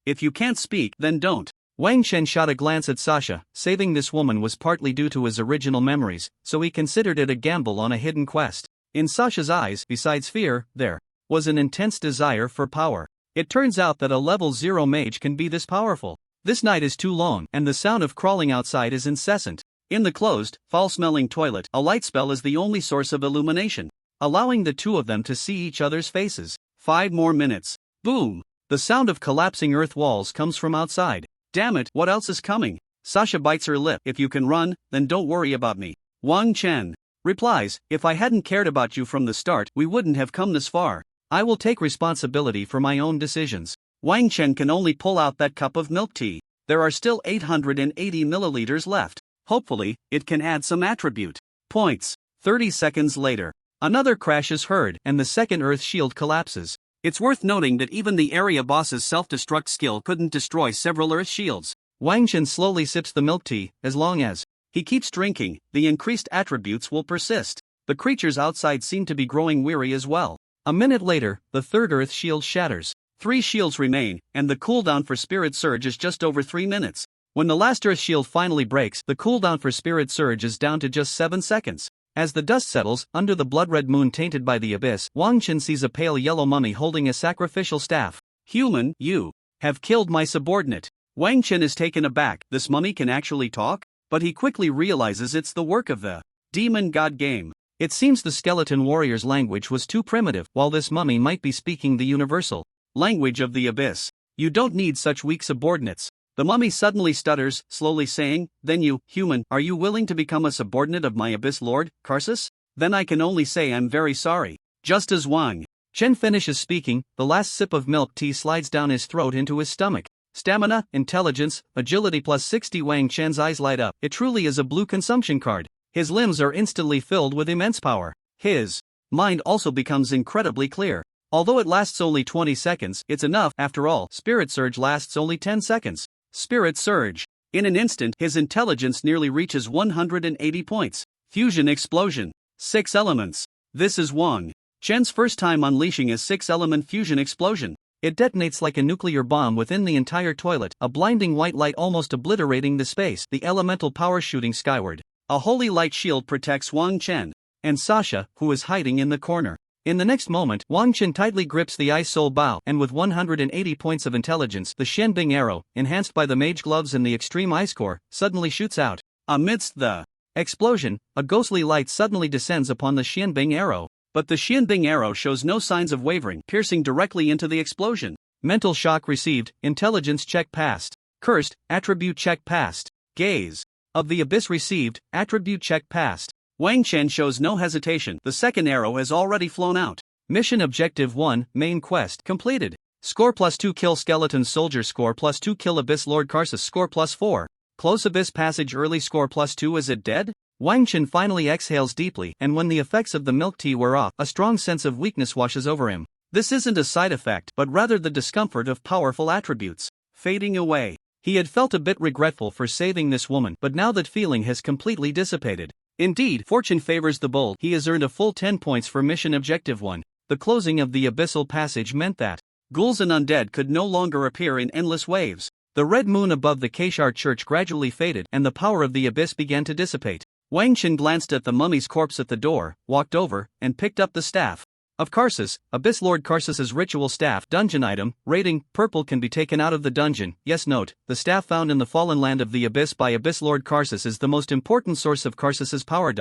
If you can't speak, then don't. Wang Chen shot a glance at Xia. Saving this woman was partly due to his original memories, so he considered it a gamble on a hidden quest. In Xia's eyes, besides fear, there was an intense desire for power. It turns out that a level 0 mage can be this powerful. This night is too long, and the sound of crawling outside is incessant. In the closed, foul-smelling toilet, a light spell is the only source of illumination, allowing the two of them to see each other's faces. 5 more minutes. Boom! The sound of collapsing earth walls comes from outside. Damn it, what else is coming? Xia bites her lip. If you can run, then don't worry about me. Wang Chen replies, if I hadn't cared about you from the start, we wouldn't have come this far. I will take responsibility for my own decisions. Wang Chen can only pull out that cup of milk tea. There are still 880 milliliters left. Hopefully, it can add some attribute points. 30 seconds later, another crash is heard, and the second earth shield collapses. It's worth noting that even the area boss's self-destruct skill couldn't destroy several earth shields. Wang Chen slowly sips the milk tea. As long as he keeps drinking, the increased attributes will persist. The creatures outside seem to be growing weary as well. A minute later, the third earth shield shatters. 3 shields remain, and the cooldown for Spirit Surge is just over 3 minutes. When the last earth shield finally breaks, the cooldown for Spirit Surge is down to just 7 seconds. As the dust settles, under the blood-red moon tainted by the abyss, Wang Chen sees a pale yellow mummy holding a sacrificial staff. Human, you have killed my subordinate. Wang Chen is taken aback. This mummy can actually talk? But he quickly realizes it's the work of the demon god game. It seems the skeleton warrior's language was too primitive, while this mummy might be speaking the universal language of the abyss. You don't need such weak subordinates. The mummy suddenly stutters, slowly saying, then you, human, are you willing to become a subordinate of my abyss lord, Karsus? Then I can only say I'm very sorry. Just as Wang Chen finishes speaking, the last sip of milk tea slides down his throat into his stomach. Stamina, intelligence, agility plus 60. Wang Chen's eyes light up. It truly is a blue consumption card. His limbs are instantly filled with immense power. His mind also becomes incredibly clear. Although it lasts only 20 seconds, it's enough. After all, Spirit Surge lasts only 10 seconds. Spirit Surge. In an instant, his intelligence nearly reaches 180 points. Fusion Explosion. 6 elements. This is Wang Chen's first time unleashing a 6-element fusion explosion. It detonates like a nuclear bomb within the entire toilet, a blinding white light almost obliterating the space, the elemental power shooting skyward. A holy light shield protects Wang Chen and Sasha, who is hiding in the corner. In the next moment, Wang Chen tightly grips the ice soul bow, and with 180 points of intelligence, the Xianbing arrow, enhanced by the mage gloves and the extreme ice core, suddenly shoots out. Amidst the explosion, a ghostly light suddenly descends upon the Xianbing arrow. But the Xianbing arrow shows no signs of wavering, piercing directly into the explosion. Mental shock received, intelligence check passed. Cursed, attribute check passed. Gaze of the abyss received, attribute check passed. Wang Chen shows no hesitation. The second arrow has already flown out. Mission Objective 1, Main Quest, completed. Score +2 kill skeleton soldier. Score +2 kill abyss lord Karsus. Score +4. Close abyss passage early. Score +2. Is it dead? Wang Chen finally exhales deeply, and when the effects of the milk tea wear off, a strong sense of weakness washes over him. This isn't a side effect, but rather the discomfort of powerful attributes fading away. He had felt a bit regretful for saving this woman, but now that feeling has completely dissipated. Indeed, fortune favors the bold. He has earned a full 10 points for Mission Objective 1. The closing of the abyssal passage meant that ghouls and undead could no longer appear in endless waves. The red moon above the Keshar church gradually faded, and the power of the abyss began to dissipate. Wang Chen glanced at the mummy's corpse at the door, walked over, and picked up the staff of Karsus, Abyss Lord Karsus's ritual staff. Dungeon item, rating, purple, can be taken out of the dungeon. Yes, note, the staff found in the fallen land of the abyss by Abyss Lord Karsus is the most important source of Karsus's power.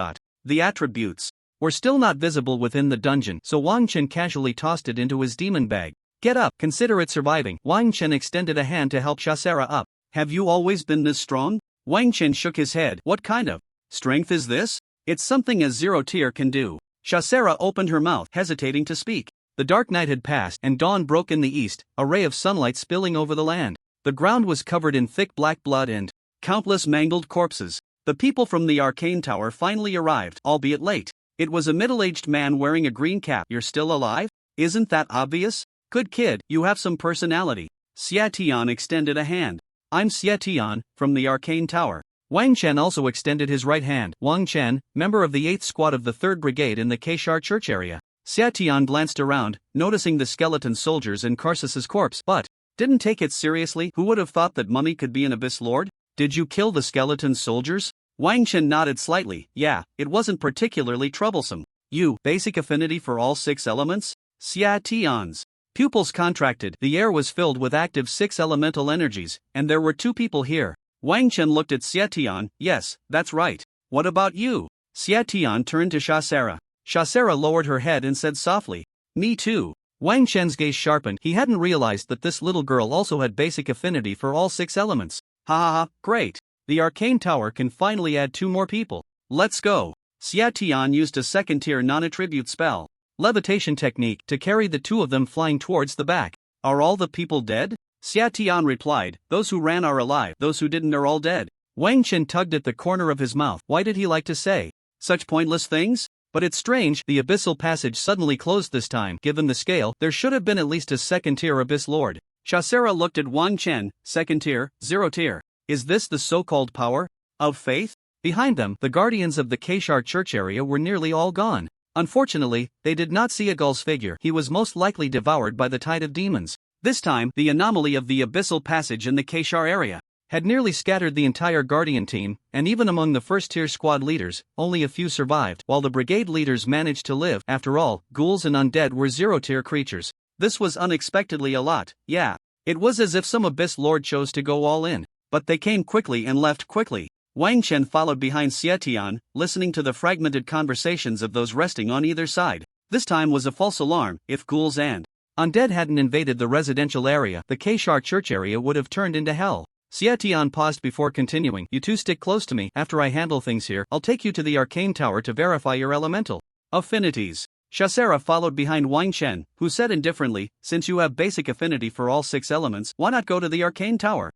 The attributes were still not visible within the dungeon, so Wang Chen casually tossed it into his demon bag. Get up, consider it surviving. Wang Chen extended a hand to help Shasera up. Have you always been this strong? Wang Chen shook his head. What kind of strength is this? It's something a 0 tier can do. Shasera opened her mouth, hesitating to speak. The dark night had passed, and dawn broke in the east, a ray of sunlight spilling over the land. The ground was covered in thick black blood and countless mangled corpses. The people from the Arcane Tower finally arrived, albeit late. It was a middle-aged man wearing a green cap. You're still alive? Isn't that obvious? Good kid, you have some personality. Xia Tian extended a hand. I'm Xia Tian, from the Arcane Tower. Wang Chen also extended his right hand. Wang Chen, member of the 8th Squad of the 3rd Brigade in the Keshar Church area. Xia Tian glanced around, noticing the skeleton soldiers and Karsus's corpse, but didn't take it seriously. Who would have thought that mummy could be an abyss lord? Did you kill the skeleton soldiers? Wang Chen nodded slightly. Yeah, it wasn't particularly troublesome. You, basic affinity for all 6 elements? Xia Tian's pupils contracted. The air was filled with active 6 elemental energies, and there were 2 people here. Wang Chen looked at Xia Tian. Yes, that's right. What about you? Xia Tian turned to Shasera. Shasera lowered her head and said softly, me too. Wang Chen's gaze sharpened. He hadn't realized that this little girl also had basic affinity for all 6 elements. Ha ha ha, great. The Arcane Tower can finally add 2 more people. Let's go. Xia Tian used a 2nd-tier non-attribute spell, levitation technique, to carry the 2 of them flying towards the back. Are all the people dead? Xia Tian replied, those who ran are alive, those who didn't are all dead. Wang Chen tugged at the corner of his mouth. Why did he like to say such pointless things? But it's strange, the abyssal passage suddenly closed this time. Given the scale, there should have been at least a second-tier abyss lord. Chasera looked at Wang Chen, second tier, 0 tier. Is this the so-called power of faith? Behind them, the guardians of the Keshar church area were nearly all gone. Unfortunately, they did not see Agul's figure. He was most likely devoured by the tide of demons. This time, the anomaly of the abyssal passage in the Keshar area had nearly scattered the entire guardian team, and even among the first-tier squad leaders, only a few survived, while the brigade leaders managed to live. After all, ghouls and undead were 0-tier creatures. This was unexpectedly a lot, yeah. It was as if some abyss lord chose to go all in. But they came quickly and left quickly. Wang Chen followed behind Xietian, listening to the fragmented conversations of those resting on either side. This time was a false alarm. If ghouls and undead hadn't invaded the residential area, the Keshar church area would have turned into hell. Xietian paused before continuing. You two stick close to me. After I handle things here, I'll take you to the Arcane Tower to verify your elemental affinities. Chasera followed behind Wang Chen, who said indifferently, since you have basic affinity for all 6 elements, why not go to the Arcane Tower?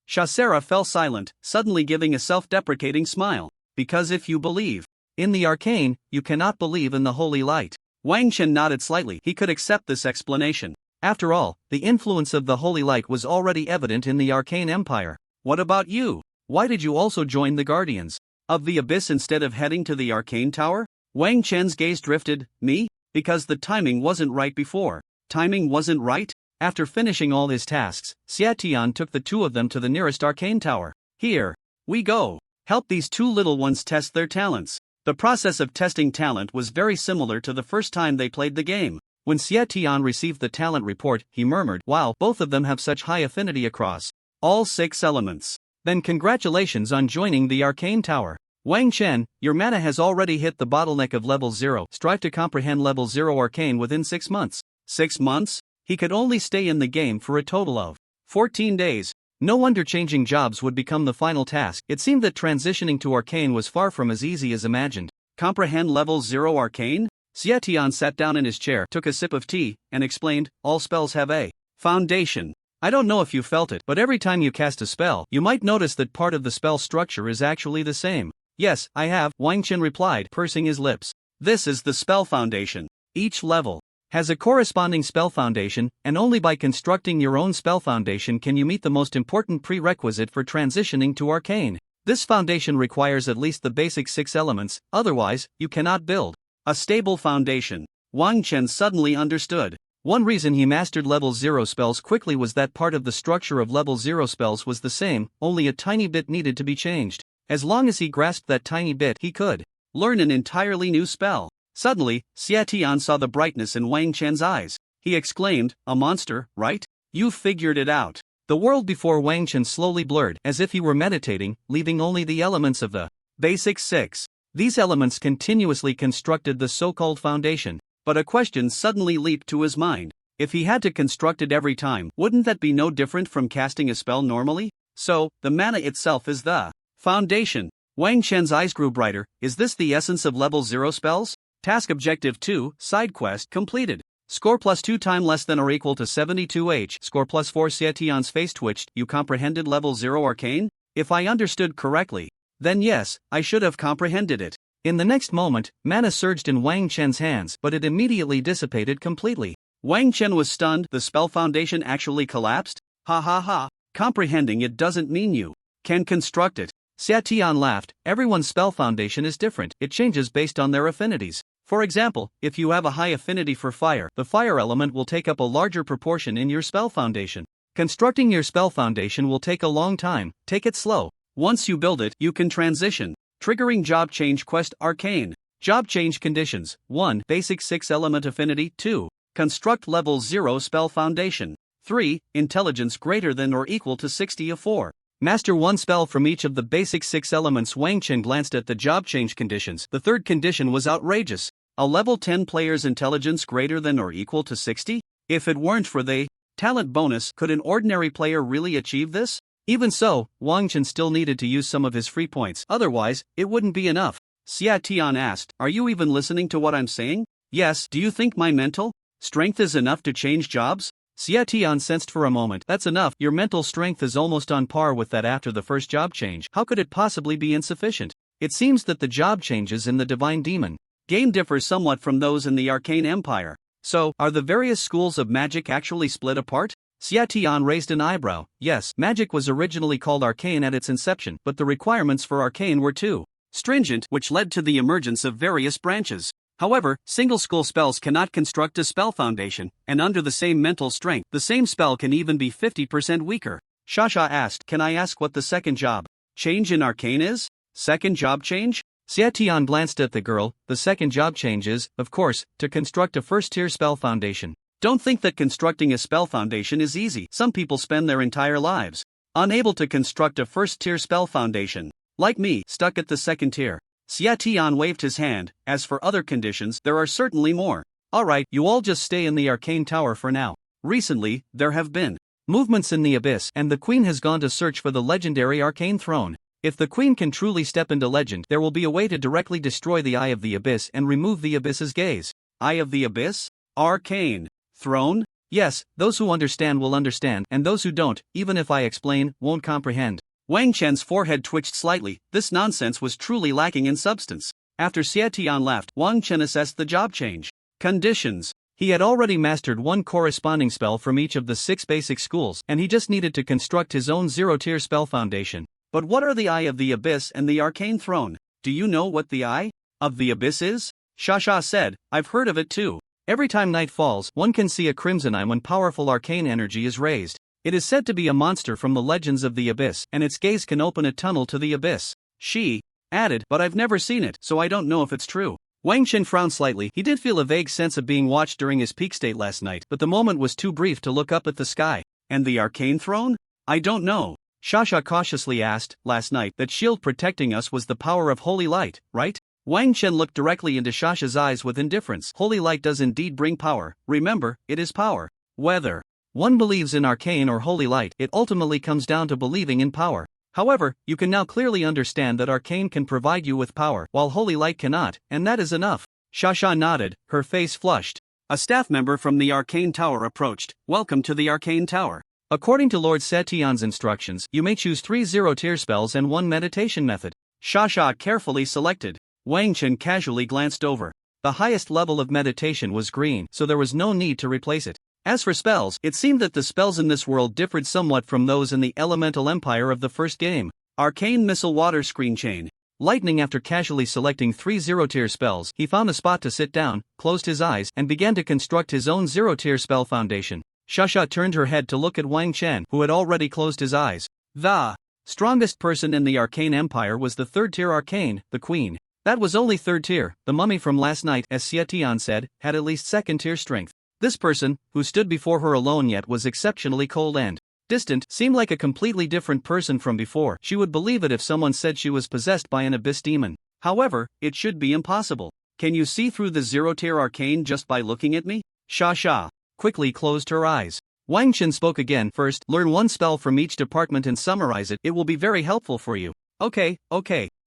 Chasera fell silent, suddenly giving a self-deprecating smile. Because if you believe in the arcane, you cannot believe in the holy light. Wang Chen nodded slightly. He could accept this explanation. After all, the influence of the holy light was already evident in the Arcane Empire. What about you? Why did you also join the Guardians of the Abyss instead of heading to the Arcane Tower? Wang Chen's gaze drifted. Me? Because the timing wasn't right before. Timing wasn't right? After finishing all his tasks, Xietian took the 2 of them to the nearest Arcane Tower. Here we go. Help these 2 little ones test their talents. The process of testing talent was very similar to the first time they played the game. When Xietian received the talent report, he murmured, wow, both of them have such high affinity across all 6 elements. Then congratulations on joining the Arcane Tower. Wang Chen, your mana has already hit the bottleneck of level 0. Strive to comprehend level 0 Arcane within 6 months. 6 months? He could only stay in the game for a total of 14 days. No wonder changing jobs would become the final task. It seemed that transitioning to Arcane was far from as easy as imagined. Comprehend level 0 Arcane? Xietian sat down in his chair, took a sip of tea, and explained, all spells have a foundation. I don't know if you felt it, but every time you cast a spell, you might notice that part of the spell structure is actually the same. Yes, I have, Wang Chen replied, pursing his lips. This is the spell foundation. Each level has a corresponding spell foundation, and only by constructing your own spell foundation can you meet the most important prerequisite for transitioning to Arcane. This foundation requires at least the basic 6 elements, otherwise, you cannot build a stable foundation. Wang Chen suddenly understood. One reason he mastered level 0 spells quickly was that part of the structure of level 0 spells was the same, only a tiny bit needed to be changed. As long as he grasped that tiny bit, he could learn an entirely new spell. Suddenly, Xietian saw the brightness in Wang Chen's eyes. He exclaimed, a monster, right? You figured it out. The world before Wang Chen slowly blurred, as if he were meditating, leaving only the elements of the basic 6. These elements continuously constructed the so-called foundation. But a question suddenly leaped to his mind. If he had to construct it every time, wouldn't that be no different from casting a spell normally? So, the mana itself is the foundation. Wang Chen's eyes grew brighter. Is this the essence of level 0 spells? Task Objective 2, Side Quest, completed. Score +2 time less than or equal to 72H. Score +4. Xietian's face twitched. You comprehended level 0 Arcane? If I understood correctly, then yes, I should have comprehended it. In the next moment, mana surged in Wang Chen's hands, but it immediately dissipated completely. Wang Chen was stunned. The spell foundation actually collapsed? Ha ha ha. Comprehending it doesn't mean you can construct it. Xietian laughed. Everyone's spell foundation is different. It changes based on their affinities. For example, if you have a high affinity for fire, the fire element will take up a larger proportion in your spell foundation. Constructing your spell foundation will take a long time. Take it slow. Once you build it, you can transition. Triggering Job Change Quest Arcane. Job Change Conditions. 1. Basic 6 element affinity. 2. Construct level 0 spell foundation. 3. Intelligence greater than or equal to 60 of 4. Master 1 spell from each of the basic 6 elements. Wang Chen glanced at the job change conditions. The third condition was outrageous. A level 10 player's intelligence greater than or equal to 60? If it weren't for the talent bonus, could an ordinary player really achieve this? Even so, Wang Chen still needed to use some of his free points, otherwise, it wouldn't be enough. Xietian asked, are you even listening to what I'm saying? Yes. Do you think my mental strength is enough to change jobs? Xietian sensed for a moment. That's enough. Your mental strength is almost on par with that after the first job change. How could it possibly be insufficient? It seems that the job changes in the divine demon game differs somewhat from those in the Arcane Empire. So, are the various schools of magic actually split apart? Xia Tian raised an eyebrow. Yes, magic was originally called Arcane at its inception, but the requirements for Arcane were too stringent, which led to the emergence of various branches. However, single-school spells cannot construct a spell foundation, and under the same mental strength, the same spell can even be 50% weaker. Shasha asked, "Can I ask what the second job change in Arcane is?" Second job change? Xia Tian glanced at the girl. The second job change is, of course, to construct a first-tier spell foundation. Don't think that constructing a spell foundation is easy. Some people spend their entire lives unable to construct a first-tier spell foundation. Like me, stuck at the second tier. Xia Tian waved his hand. As for other conditions, there are certainly more. Alright, you all just stay in the Arcane Tower for now. Recently, there have been movements in the Abyss, and the Queen has gone to search for the legendary Arcane Throne. If the Queen can truly step into legend, there will be a way to directly destroy the Eye of the Abyss and remove the Abyss's gaze. Eye of the Abyss? Arcane Throne? Yes, those who understand will understand, and those who don't, even if I explain, won't comprehend. Wang Chen's forehead twitched slightly. This nonsense was truly lacking in substance. After Xia Tian left, Wang Chen assessed the job change conditions. He had already mastered one corresponding spell from each of the 6 basic schools, and he just needed to construct his own zero-tier spell foundation. But what are the Eye of the Abyss and the Arcane Throne? Do you know what the Eye of the Abyss is? Shasha said, I've heard of it too. Every time night falls, one can see a crimson eye when powerful arcane energy is raised. It is said to be a monster from the legends of the Abyss, and its gaze can open a tunnel to the Abyss. She added, but I've never seen it, so I don't know if it's true. Wang Chen frowned slightly. He did feel a vague sense of being watched during his peak state last night, but the moment was too brief to look up at the sky. And the Arcane Throne? I don't know. Shasha cautiously asked, last night, that shield protecting us was the power of holy light, right? Wang Chen looked directly into Shasha's eyes with indifference. Holy light does indeed bring power. Remember, it is power. Whether one believes in arcane or holy light, it ultimately comes down to believing in power. However, you can now clearly understand that arcane can provide you with power, while holy light cannot, and that is enough. Shasha nodded, her face flushed. A staff member from the Arcane Tower approached. Welcome to the Arcane Tower. According to Lord Setian's instructions, you may choose 3 zero-tier spells and 1 meditation method. Shasha carefully selected. Wang Chen casually glanced over. The highest level of meditation was green, so there was no need to replace it. As for spells, it seemed that the spells in this world differed somewhat from those in the elemental empire of the first game. Arcane Missile Water Screen Chain. Lightning. After casually selecting 3 zero-tier spells, he found a spot to sit down, closed his eyes, and began to construct his own zero-tier spell foundation. Shasha turned her head to look at Wang Chen, who had already closed his eyes. The strongest person in the Arcane Empire was the 3rd-tier Arcane, the Queen. That was only 3rd tier. The mummy from last night, as Xia Tian said, had at least 2nd-tier strength. This person, who stood before her alone yet was exceptionally cold and distant, seemed like a completely different person from before. She would believe it if someone said she was possessed by an abyss demon. However, it should be impossible. Can you see through the zero-tier arcane just by looking at me? Shasha quickly closed her eyes. Wang Chen spoke again. First, learn 1 spell from each department and summarize it. It will be very helpful for you. Okay.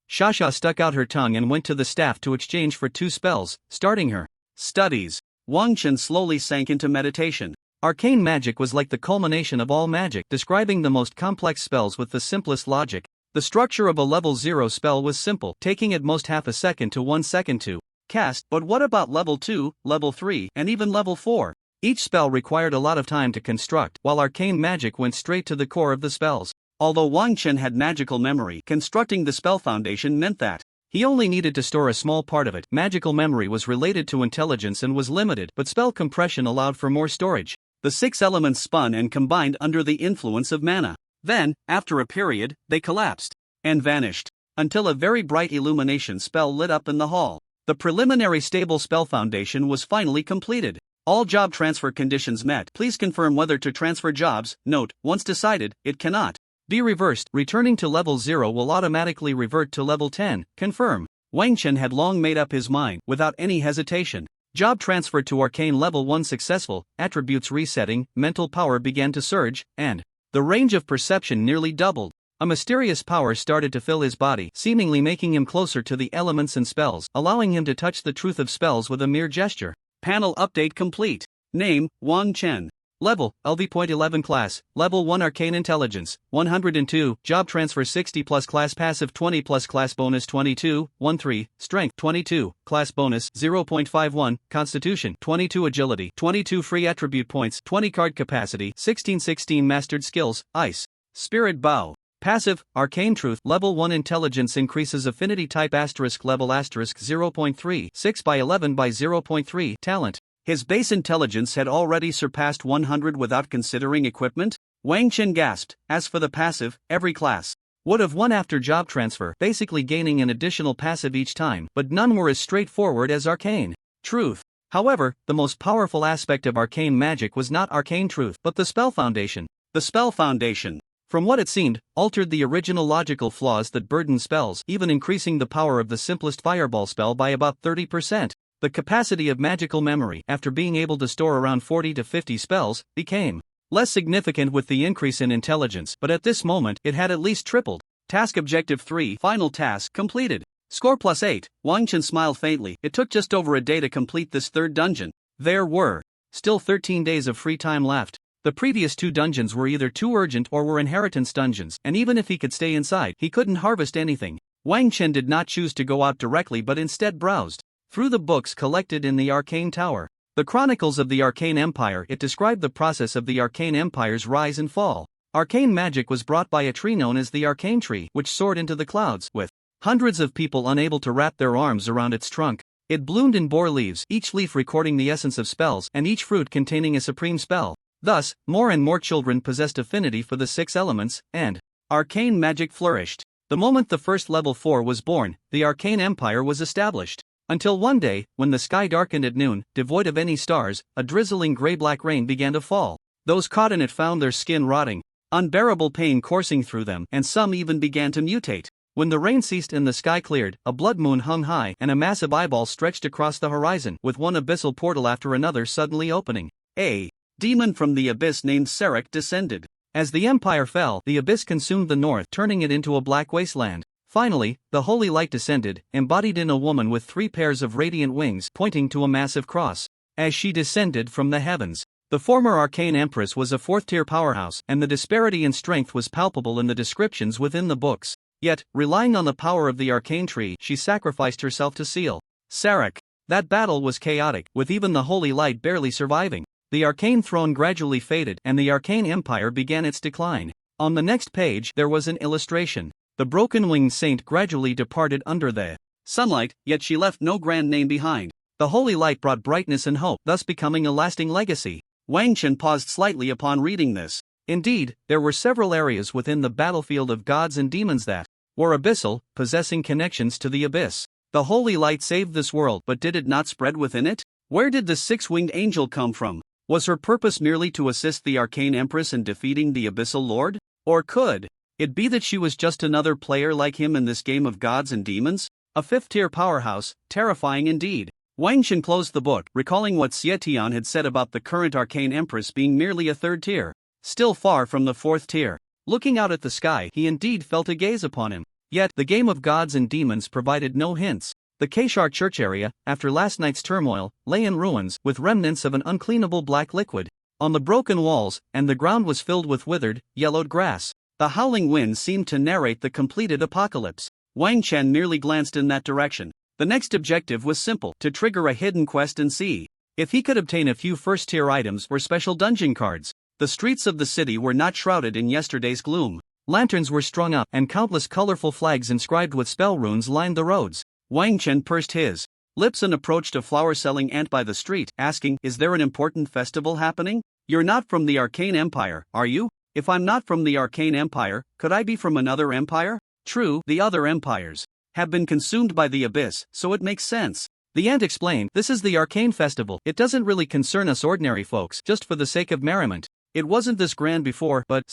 Shasha stuck out her tongue and went to the staff to exchange for 2 spells, starting her studies. Wang Chen slowly sank into meditation. Arcane magic was like the culmination of all magic, describing the most complex spells with the simplest logic. The structure of a level 0 spell was simple, taking at most half a second to 1 second to cast, but what about level 2, level 3, and even level 4? Each spell required a lot of time to construct, while arcane magic went straight to the core of the spells. Although Wang Chen had magical memory, constructing the spell foundation meant that he only needed to store a small part of it. Magical memory was related to intelligence and was limited, but spell compression allowed for more storage. The 6 elements spun and combined under the influence of mana. Then, after a period, they collapsed and vanished, until a very bright illumination spell lit up in the hall. The preliminary stable spell foundation was finally completed. All job transfer conditions met. Please confirm whether to transfer jobs. Note, once decided, it cannot be reversed. Returning to level 0 will automatically revert to level 10. Confirm. Wang Chen had long made up his mind, without any hesitation. Job transfer to Arcane level 1 successful, attributes resetting, mental power began to surge, and the range of perception nearly doubled. A mysterious power started to fill his body, seemingly making him closer to the elements and spells, allowing him to touch the truth of spells with a mere gesture. Panel update complete. Name, Wang Chen. Level, LV.11 class, Level 1 Arcane Intelligence, 102, Job Transfer 60 plus class passive 20 plus class bonus 22, 13, Strength 22, class bonus 0.51, Constitution 22 Agility 22 free attribute points 20 card capacity 16 Mastered Skills, Ice, Spirit Bow. Passive, Arcane Truth, Level 1 Intelligence increases affinity type level 0.3, 6 by 11 by 0.3, Talent. His base intelligence had already surpassed 100 without considering equipment? Wang Chen gasped. As for the passive, every class would have won after job transfer, basically gaining an additional passive each time, but none were as straightforward as Arcane Truth. However, the most powerful aspect of arcane magic was not Arcane Truth, but the Spell Foundation. The Spell Foundation, from what it seemed, altered the original logical flaws that burdened spells, even increasing the power of the simplest fireball spell by about 30%. The capacity of magical memory, after being able to store around 40 to 50 spells, became less significant with the increase in intelligence, but at this moment it had at least tripled. Task Objective 3, Final Task, completed. Score +8, Wang Chen smiled faintly. It took just over a day to complete this third dungeon. There were still 13 days of free time left. The previous 2 dungeons were either too urgent or were inheritance dungeons, and even if he could stay inside, he couldn't harvest anything. Wang Chen did not choose to go out directly but instead browsed through the books collected in the Arcane Tower. The Chronicles of the Arcane Empire. It described the process of the Arcane Empire's rise and fall. Arcane magic was brought by a tree known as the Arcane Tree, which soared into the clouds, with hundreds of people unable to wrap their arms around its trunk. It bloomed in bore leaves, each leaf recording the essence of spells, and each fruit containing a supreme spell. Thus, more and more children possessed affinity for the 6 elements, and arcane magic flourished. The moment the first level 4 was born, the Arcane Empire was established. Until one day, when the sky darkened at noon, devoid of any stars, a drizzling gray-black rain began to fall. Those caught in it found their skin rotting, unbearable pain coursing through them, and some even began to mutate. When the rain ceased and the sky cleared, a blood moon hung high, and a massive eyeball stretched across the horizon, with one abyssal portal after another suddenly opening. A demon from the abyss named Sarek descended. As the empire fell, the abyss consumed the north, turning it into a black wasteland. Finally, the holy light descended, embodied in a woman with 3 pairs of radiant wings pointing to a massive cross. As she descended from the heavens, the former arcane empress was a 4th-tier powerhouse, and the disparity in strength was palpable in the descriptions within the books. Yet, relying on the power of the arcane tree, she sacrificed herself to seal Sarek. That battle was chaotic, with even the holy light barely surviving. The arcane throne gradually faded, and the arcane empire began its decline. On the next page there was an illustration. The broken-winged saint gradually departed under the sunlight, yet she left no grand name behind. The holy light brought brightness and hope, thus becoming a lasting legacy. Wang Chen paused slightly upon reading this. Indeed, there were several areas within the battlefield of gods and demons that were abyssal, possessing connections to the abyss. The holy light saved this world, but did it not spread within it? Where did the 6-winged angel come from? Was her purpose merely to assist the arcane empress in defeating the abyssal lord? Or could it be that she was just another player like him in this game of gods and demons? A 5th-tier powerhouse, terrifying indeed. Wang Chen closed the book, recalling what Xie Tian had said about the current arcane empress being merely a 3rd tier, still far from the 4th tier. Looking out at the sky, he indeed felt a gaze upon him. Yet, the game of gods and demons provided no hints. The Keshar church area, after last night's turmoil, lay in ruins, with remnants of an uncleanable black liquid on the broken walls, and the ground was filled with withered, yellowed grass. The howling wind seemed to narrate the completed apocalypse. Wang Chen merely glanced in that direction. The next objective was simple: to trigger a hidden quest and see if he could obtain a few first-tier items or special dungeon cards. The streets of the city were not shrouded in yesterday's gloom. Lanterns were strung up, and countless colorful flags inscribed with spell runes lined the roads. Wang Chen pursed his lips and approached a flower-selling ant by the street, asking, "Is there an important festival happening? You're not from the Arcane Empire, are you? If I'm not from the Arcane Empire, could I be from another empire? True, the other empires have been consumed by the abyss, so it makes sense." The ant explained, "This is the Arcane Festival. It doesn't really concern us ordinary folks, just for the sake of merriment. It wasn't this grand before, but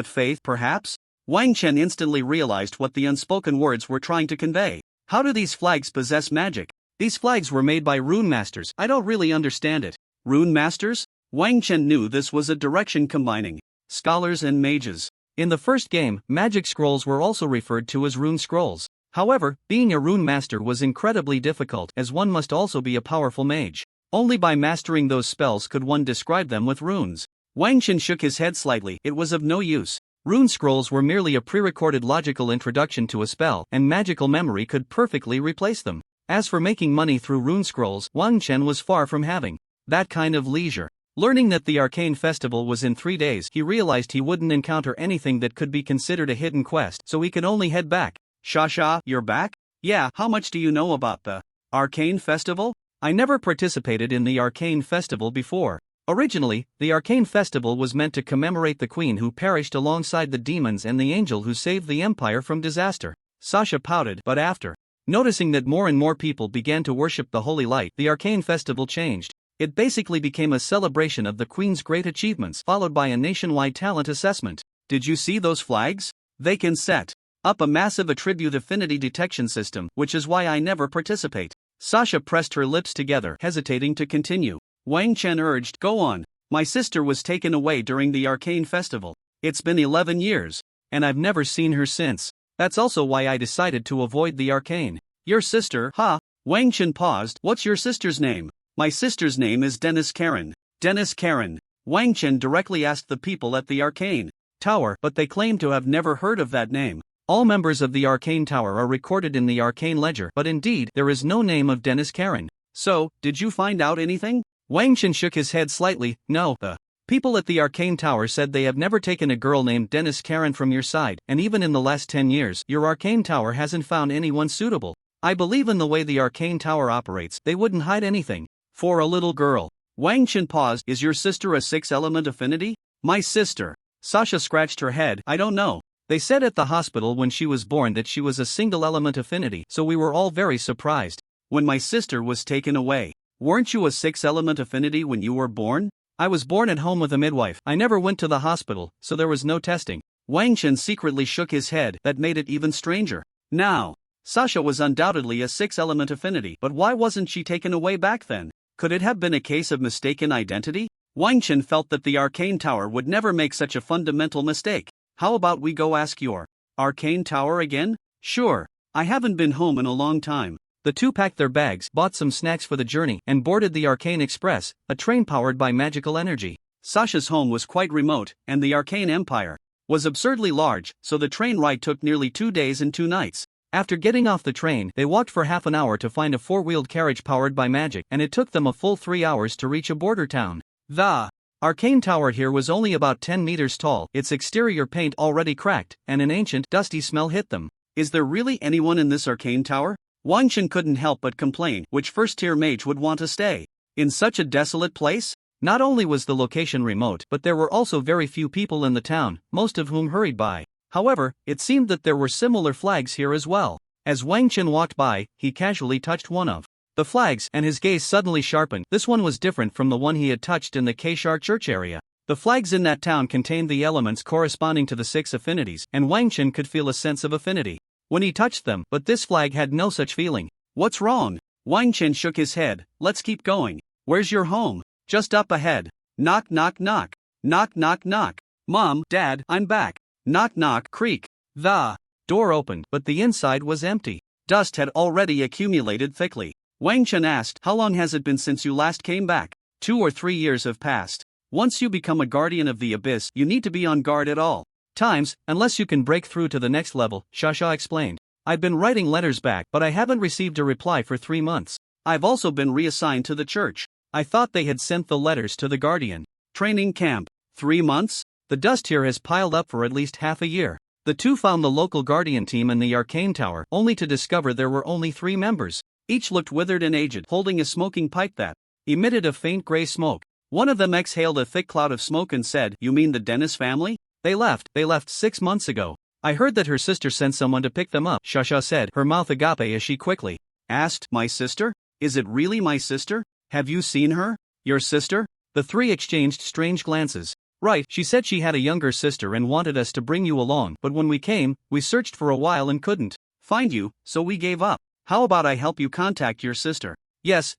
faith, perhaps?" Wang Chen instantly realized what the unspoken words were trying to convey. How do these flags possess magic? These flags were made by rune masters. I don't really understand it. Rune masters? Wang Chen knew this was a direction combining scholars and mages. In the first game, magic scrolls were also referred to as rune scrolls. However, being a rune master was incredibly difficult, as one must also be a powerful mage. Only by mastering those spells could one describe them with runes. Wang Chen shook his head slightly. It was of no use. Rune scrolls were merely a pre-recorded logical introduction to a spell, and magical memory could perfectly replace them. As for making money through rune scrolls, Wang Chen was far from having that kind of leisure. Learning that the Arcane Festival was in 3 days, he realized he wouldn't encounter anything that could be considered a hidden quest, so he could only head back. Shasha, you're back? Yeah, how much do you know about the Arcane Festival? I never participated in the Arcane Festival before. Originally, the Arcane Festival was meant to commemorate the queen who perished alongside the demons and the angel who saved the empire from disaster. Sasha pouted, but after noticing that more and more people began to worship the holy light, the Arcane Festival changed. It basically became a celebration of the queen's great achievements, followed by a nationwide talent assessment. Did you see those flags? They can set up a massive attribute affinity detection system, which is why I never participate. Sasha pressed her lips together, hesitating to continue. Wang Chen urged, go on. My sister was taken away during the Arcane Festival. It's been 11 years, and I've never seen her since. That's also why I decided to avoid the Arcane. Your sister, huh? Wang Chen paused. What's your sister's name? My sister's name is Dennis Karen. Dennis Karen. Wang Chen directly asked the people at the Arcane Tower, but they claimed to have never heard of that name. All members of the Arcane Tower are recorded in the Arcane Ledger, but indeed, there is no name of Dennis Karen. So, did you find out anything? Wang Chen shook his head slightly. No, the people at the Arcane Tower said they have never taken a girl named Dennis Karen from your side, and even in the last 10 years, your Arcane Tower hasn't found anyone suitable. I believe in the way the Arcane Tower operates, they wouldn't hide anything. For a little girl. Wang Chen paused. Is your sister a 6-element affinity? My sister. Sasha scratched her head. I don't know. They said at the hospital when she was born that she was a single-element affinity, so we were all very surprised. When my sister was taken away. Weren't you a 6-element affinity when you were born? I was born at home with a midwife. I never went to the hospital, so there was no testing. Wang Chen secretly shook his head. That made it even stranger. Now, Sasha was undoubtedly a 6-element affinity, but why wasn't she taken away back then? Could it have been a case of mistaken identity? Wang Chen felt that the Arcane Tower would never make such a fundamental mistake. How about we go ask your Arcane Tower again? Sure. I haven't been home in a long time. The two packed their bags, bought some snacks for the journey, and boarded the Arcane Express, a train powered by magical energy. Sasha's home was quite remote, and the Arcane Empire was absurdly large, so the train ride took nearly 2 days and 2 nights. After getting off the train, they walked for half an hour to find a 4-wheeled carriage powered by magic, and it took them a full 3 hours to reach a border town. The Arcane Tower here was only about 10 meters tall, its exterior paint already cracked, and an ancient, dusty smell hit them. Is there really anyone in this Arcane Tower? Wang Chen couldn't help but complain. Which first-tier mage would want to stay in such a desolate place? Not only was the location remote, but there were also very few people in the town, most of whom hurried by. However, it seemed that there were similar flags here as well. As Wang Chen walked by, he casually touched one of the flags, and his gaze suddenly sharpened. This one was different from the one he had touched in the Kaishar church area. The flags in that town contained the elements corresponding to the 6 affinities, and Wang Chen could feel a sense of affinity when he touched them, but this flag had no such feeling. What's wrong? Wang Chen shook his head. Let's keep going. Where's your home? Just up ahead. Knock knock knock. Knock knock knock. Mom, Dad, I'm back. Knock knock, creak. The door opened, but the inside was empty. Dust had already accumulated thickly. Wang Chen asked, how long has it been since you last came back? 2 or 3 years have passed. Once you become a guardian of the abyss, you need to be on guard at all times, unless you can break through to the next level, Shasha explained. I've been writing letters back, but I haven't received a reply for 3 months. I've also been reassigned to the church. I thought they had sent the letters to the guardian training camp. 3 months? The dust here has piled up for at least half a year. The two found the local guardian team in the Arcane Tower, only to discover there were only 3 members. Each looked withered and aged, holding a smoking pipe that emitted a faint gray smoke. One of them exhaled a thick cloud of smoke and said, You mean the Dennis family? They left 6 months ago. I heard that her sister sent someone to pick them up, Shasha said, her mouth agape as she quickly asked, My sister? Is it really my sister? Have you seen her? Your sister? The three exchanged strange glances. Right, she said she had a younger sister and wanted us to bring you along, but when we came, we searched for a while and couldn't find you, so we gave up. How about I help you contact your sister? Yes,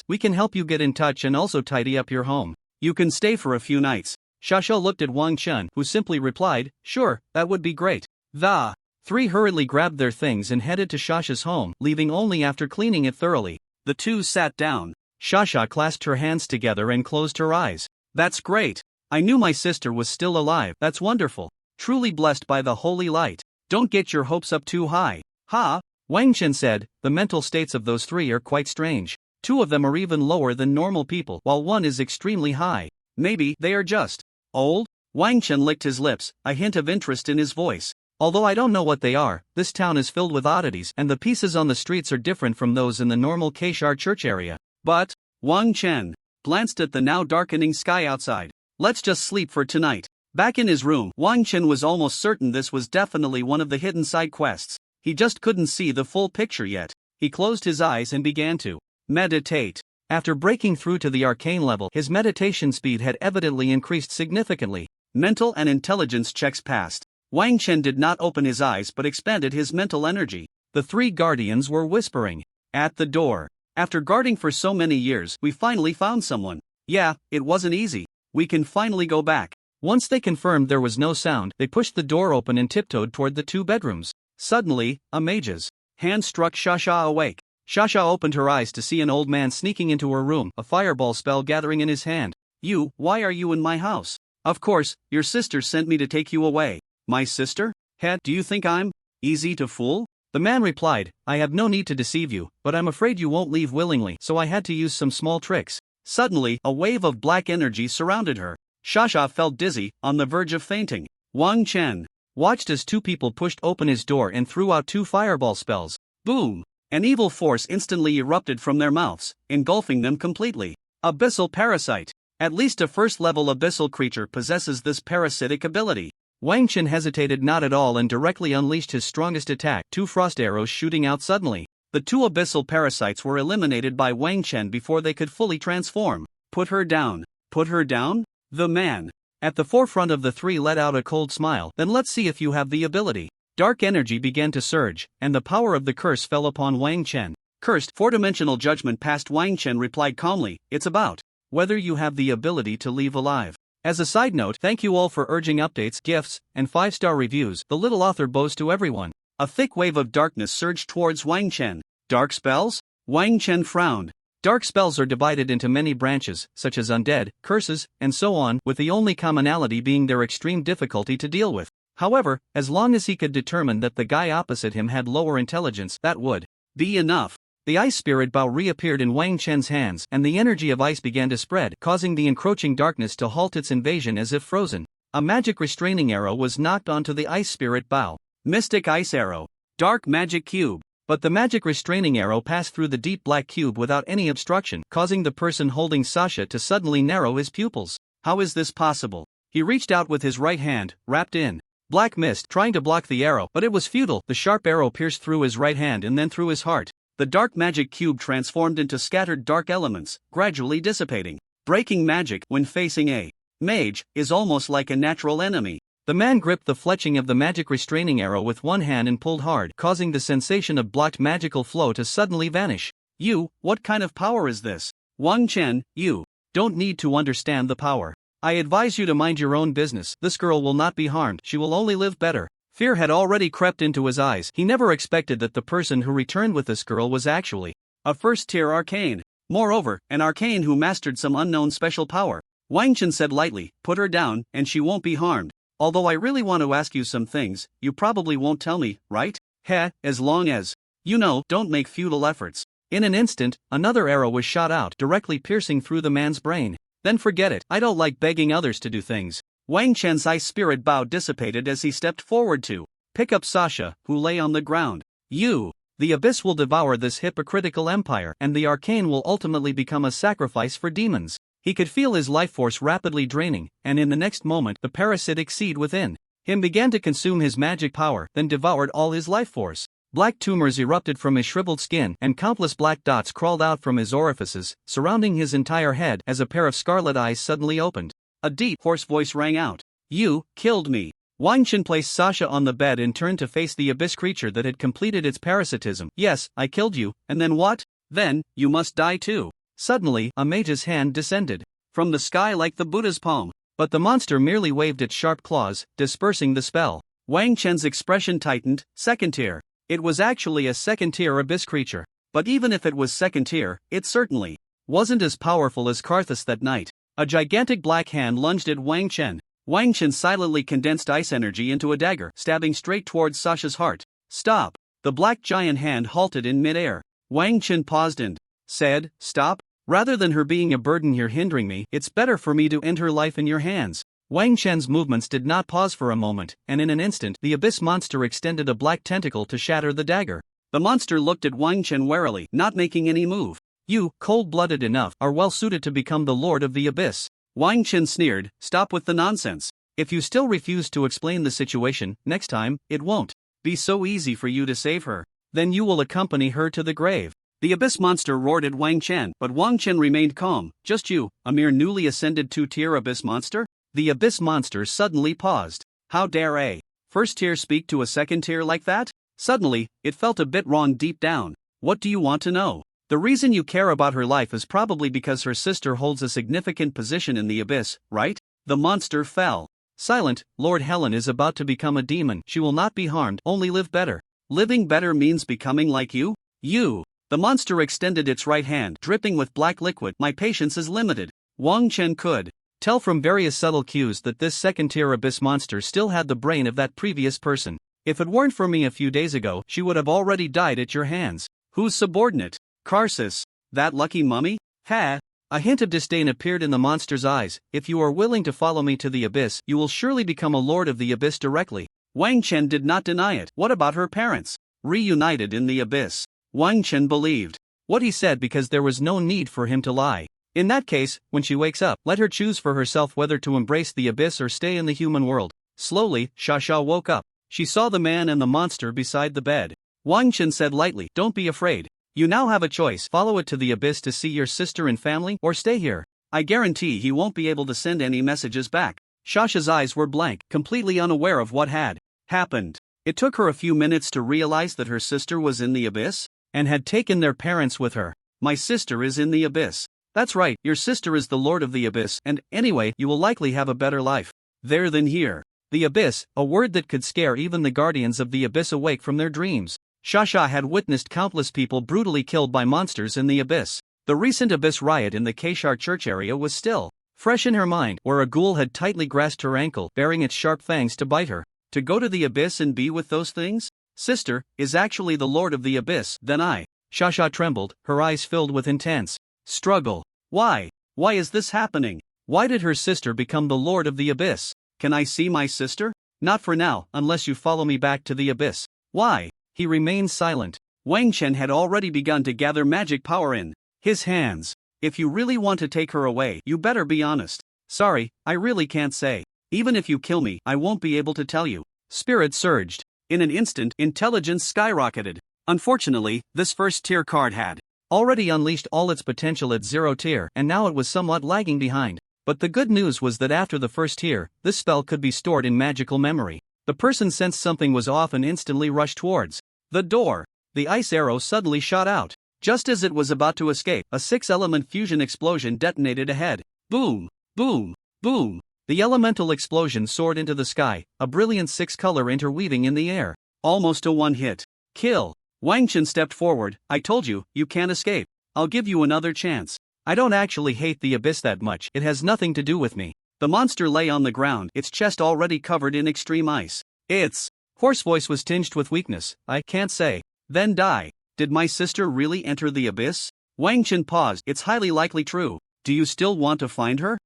we can help you get in touch and also tidy up your home. You can stay for a few nights. Shasha looked at Wang Chen, who simply replied, Sure, that would be great. The three hurriedly grabbed their things and headed to Shasha's home, leaving only after cleaning it thoroughly. The two sat down. Shasha clasped her hands together and closed her eyes. That's great. I knew my sister was still alive. That's wonderful. Truly blessed by the holy light. Don't get your hopes up too high. Ha! Wang Chen said, the mental states of those three are quite strange. Two of them are even lower than normal people, while one is extremely high. Maybe they are just old? Wang Chen licked his lips, a hint of interest in his voice. Although I don't know what they are, this town is filled with oddities, and the pieces on the streets are different from those in the normal Kaishar church area. But, Wang Chen glanced at the now darkening sky outside. Let's just sleep for tonight. Back in his room, Wang Chen was almost certain this was definitely one of the hidden side quests. He just couldn't see the full picture yet. He closed his eyes and began to meditate. After breaking through to the arcane level, his meditation speed had evidently increased significantly. Mental and intelligence checks passed. Wang Chen did not open his eyes but expanded his mental energy. The three guardians were whispering at the door. After guarding for so many years, we finally found someone. Yeah, it wasn't easy. We can finally go back. Once they confirmed there was no sound, they pushed the door open and tiptoed toward the two bedrooms. Suddenly, a mage's hand struck Shasha awake. Shasha opened her eyes to see an old man sneaking into her room, a fireball spell gathering in his hand. You, why are you in my house? Of course, your sister sent me to take you away. My sister? Head, do you think I'm easy to fool? The man replied, I have no need to deceive you, but I'm afraid you won't leave willingly, so I had to use some small tricks. Suddenly, a wave of black energy surrounded her. Shasha felt dizzy, on the verge of fainting. Wang Chen watched as two people pushed open his door and threw out two fireball spells. Boom! An evil force instantly erupted from their mouths, engulfing them completely. Abyssal parasite. At least a first-level abyssal creature possesses this parasitic ability. Wang Chen hesitated not at all and directly unleashed his strongest attack, two frost arrows shooting out suddenly. The two abyssal parasites were eliminated by Wang Chen before they could fully transform. Put her down. Put her down? The man at the forefront of the three let out a cold smile. Then let's see if you have the ability. Dark energy began to surge, and the power of the curse fell upon Wang Chen. Cursed, four-dimensional judgment passed. Wang Chen replied calmly, it's about whether you have the ability to leave alive. As a side note, thank you all for urging updates, gifts, and 5-star reviews. The little author bows to everyone. A thick wave of darkness surged towards Wang Chen. Dark spells? Wang Chen frowned. Dark spells are divided into many branches, such as undead, curses, and so on, with the only commonality being their extreme difficulty to deal with. However, as long as he could determine that the guy opposite him had lower intelligence, that would be enough. The ice spirit bow reappeared in Wang Chen's hands, and the energy of ice began to spread, causing the encroaching darkness to halt its invasion as if frozen. A magic restraining arrow was knocked onto the ice spirit bow. Mystic ice arrow. Dark magic cube. But the magic restraining arrow passed through the deep black cube without any obstruction, causing the person holding Sasha to suddenly narrow his pupils. How is this possible? He reached out with his right hand, wrapped in black mist, trying to block the arrow, but it was futile. The sharp arrow pierced through his right hand and then through his heart. The dark magic cube transformed into scattered dark elements, gradually dissipating. Breaking magic, when facing a mage, is almost like a natural enemy. The man gripped the fletching of the magic restraining arrow with one hand and pulled hard, causing the sensation of blocked magical flow to suddenly vanish. You, what kind of power is this? Wang Chen, you don't need to understand the power. I advise you to mind your own business. This girl will not be harmed, she will only live better. Fear had already crept into his eyes. He never expected that the person who returned with this girl was actually a first-tier arcane. Moreover, an arcane who mastered some unknown special power. Wang Chen said lightly, put her down, and she won't be harmed. Although I really want to ask you some things, you probably won't tell me, right? Heh, as long as you know, don't make futile efforts. In an instant, another arrow was shot out, directly piercing through the man's brain. Then forget it, I don't like begging others to do things. Wang Chen's ice spirit bow dissipated as he stepped forward to pick up Sasha, who lay on the ground. The abyss will devour this hypocritical empire, and the arcane will ultimately become a sacrifice for demons. He could feel his life force rapidly draining, and in the next moment, the parasitic seed within him began to consume his magic power, then devoured all his life force. Black tumors erupted from his shriveled skin, and countless black dots crawled out from his orifices, surrounding his entire head as a pair of scarlet eyes suddenly opened. A deep, hoarse voice rang out. You killed me. Wang Chen placed Sasha on the bed and turned to face the abyss creature that had completed its parasitism. Yes, I killed you, and then what? Then, you must die too. Suddenly, a mage's hand descended from the sky like the Buddha's palm, but the monster merely waved its sharp claws, dispersing the spell. Wang Chen's expression tightened. Second tier. It was actually a second-tier abyss creature. But even if it was second tier, it certainly wasn't as powerful as Karthus that night. A gigantic black hand lunged at Wang Chen. Wang Chen silently condensed ice energy into a dagger, stabbing straight towards Sasha's heart. Stop! The black giant hand halted in midair. Wang Chen paused and said, Stop? Rather than her being a burden here hindering me, it's better for me to end her life in your hands. Wang Chen's movements did not pause for a moment, and in an instant, the abyss monster extended a black tentacle to shatter the dagger. The monster looked at Wang Chen warily, not making any move. You, cold-blooded enough, are well suited to become the Lord of the Abyss. Wang Chen sneered, Stop with the nonsense. If you still refuse to explain the situation, next time, it won't be so easy for you to save her. Then you will accompany her to the grave. The abyss monster roared at Wang Chen, but Wang Chen remained calm. Just you, a mere newly ascended 2-tier abyss monster? The abyss monster suddenly paused. How dare a first tier speak to a second tier like that? Suddenly, it felt a bit wrong deep down. What do you want to know? The reason you care about her life is probably because her sister holds a significant position in the abyss, right? The monster fell silent. Lord Helen is about to become a demon. She will not be harmed, only live better. Living better means becoming like you? You. The monster extended its right hand, dripping with black liquid. My patience is limited. Wang Chen could tell from various subtle cues that this second-tier abyss monster still had the brain of that previous person. If it weren't for me a few days ago, she would have already died at your hands. Who's subordinate? Karsus. That lucky mummy? Ha! A hint of disdain appeared in the monster's eyes. If you are willing to follow me to the abyss, you will surely become a lord of the abyss directly. Wang Chen did not deny it. What about her parents? Reunited in the abyss. Wang Chen believed what he said because there was no need for him to lie. In that case, when she wakes up, let her choose for herself whether to embrace the abyss or stay in the human world. Slowly, Sasha woke up. She saw the man and the monster beside the bed. Wang Chen said lightly, Don't be afraid. You now have a choice. Follow it to the abyss to see your sister and family, or stay here. I guarantee he won't be able to send any messages back. Sasha's eyes were blank, completely unaware of what had happened. It took her a few minutes to realize that her sister was in the abyss and had taken their parents with her. My sister is in the abyss. That's right, your sister is the Lord of the Abyss, and, anyway, you will likely have a better life there than here. The Abyss, a word that could scare even the guardians of the Abyss awake from their dreams. Sasha had witnessed countless people brutally killed by monsters in the Abyss. The recent Abyss riot in the Keshar church area was still fresh in her mind, where a ghoul had tightly grasped her ankle, baring its sharp fangs to bite her. To go to the Abyss and be with those things? Sister, is actually the Lord of the Abyss, then I. Sasha trembled, her eyes filled with intense struggle. Why? Why is this happening? Why did her sister become the Lord of the Abyss? Can I see my sister? Not for now, unless you follow me back to the Abyss. Why? He remained silent. Wang Chen had already begun to gather magic power in his hands. If you really want to take her away, you better be honest. Sorry, I really can't say. Even if you kill me, I won't be able to tell you. Spirit surged. In an instant, intelligence skyrocketed. Unfortunately, this first-tier card had already unleashed all its potential at 0 tier, and now it was somewhat lagging behind. But the good news was that after the first tier, this spell could be stored in magical memory. The person sensed something was off and instantly rushed towards the door. The ice arrow suddenly shot out. Just as it was about to escape, a 6-element fusion explosion detonated ahead. Boom! Boom! Boom! The elemental explosion soared into the sky, a brilliant 6-color interweaving in the air. Almost a one-hit kill. Wang Chen stepped forward. I told you, you can't escape. I'll give you another chance. I don't actually hate the Abyss that much, it has nothing to do with me. The monster lay on the ground, its chest already covered in extreme ice. Its hoarse voice was tinged with weakness. I can't say. Then die. Did my sister really enter the Abyss? Wang Chen paused. It's highly likely true. Do you still want to find her?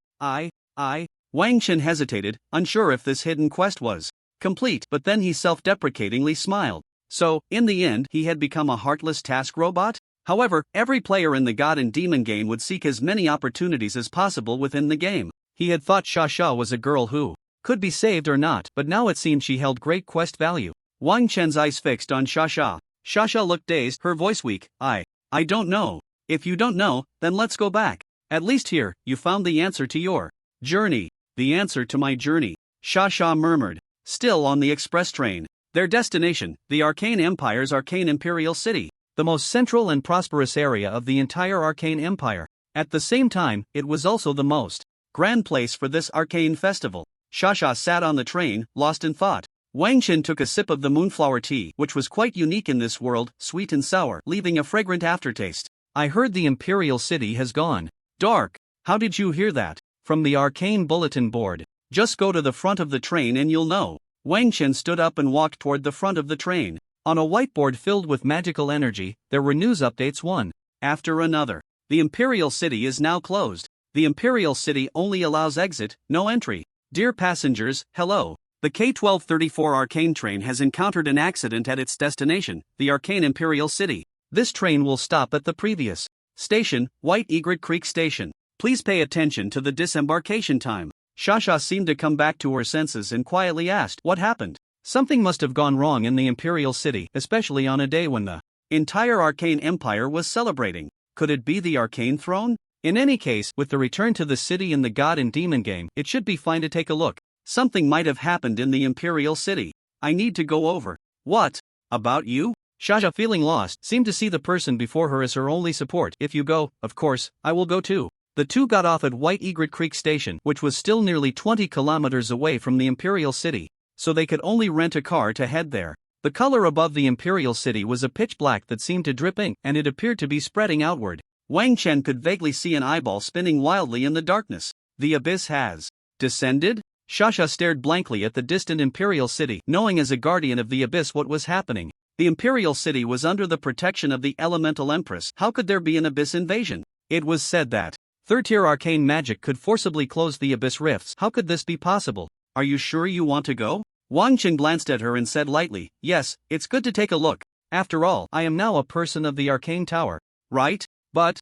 Wang Chen hesitated, unsure if this hidden quest was complete, but then he self-deprecatingly smiled. So, in the end, he had become a heartless task robot? However, every player in the God and Demon game would seek as many opportunities as possible within the game. He had thought Sasha was a girl who could be saved or not, but now it seemed she held great quest value. Wang Chen's eyes fixed on Sasha. Sasha looked dazed, her voice weak. I don't know. If you don't know, then let's go back. At least here, you found the answer to your journey. The answer to my journey, Sasha murmured. Still on the express train. Their destination, the Arcane Empire's Arcane Imperial City, the most central and prosperous area of the entire Arcane Empire. At the same time, it was also the most grand place for this Arcane festival. Sasha sat on the train, lost in thought. Wang Chen took a sip of the moonflower tea, which was quite unique in this world, sweet and sour, leaving a fragrant aftertaste. I heard the Imperial City has gone dark. How did you hear that? From the Arcane bulletin board. Just go to the front of the train and you'll know. Wang Chen stood up and walked toward the front of the train. On a whiteboard filled with magical energy, there were news updates one after another. The Imperial City is now closed. The Imperial City only allows exit, no entry. Dear passengers, hello. The K-1234 Arcane train has encountered an accident at its destination, the Arcane Imperial City. This train will stop at the previous station, White Egret Creek Station. Please pay attention to the disembarkation time. Shasha seemed to come back to her senses and quietly asked, what happened? Something must have gone wrong in the Imperial City, especially on a day when the entire Arcane Empire was celebrating. Could it be the Arcane Throne? In any case, with the return to the city in the God and Demon game, it should be fine to take a look. Something might have happened in the Imperial City. I need to go over. What? About you? Shasha, feeling lost, seemed to see the person before her as her only support. If you go, of course, I will go too. The two got off at White Egret Creek Station, which was still nearly 20 kilometers away from the Imperial City, so they could only rent a car to head there. The color above the Imperial City was a pitch black that seemed to drip ink, and it appeared to be spreading outward. Wang Chen could vaguely see an eyeball spinning wildly in the darkness. The abyss has descended? Shasha stared blankly at the distant Imperial City, knowing as a guardian of the abyss what was happening. The Imperial City was under the protection of the Elemental Empress. How could there be an abyss invasion? It was said that third-tier arcane magic could forcibly close the abyss rifts. How could this be possible? Are you sure you want to go? Wang Chen glanced at her and said lightly, yes, it's good to take a look. After all, I am now a person of the Arcane Tower. Right? But,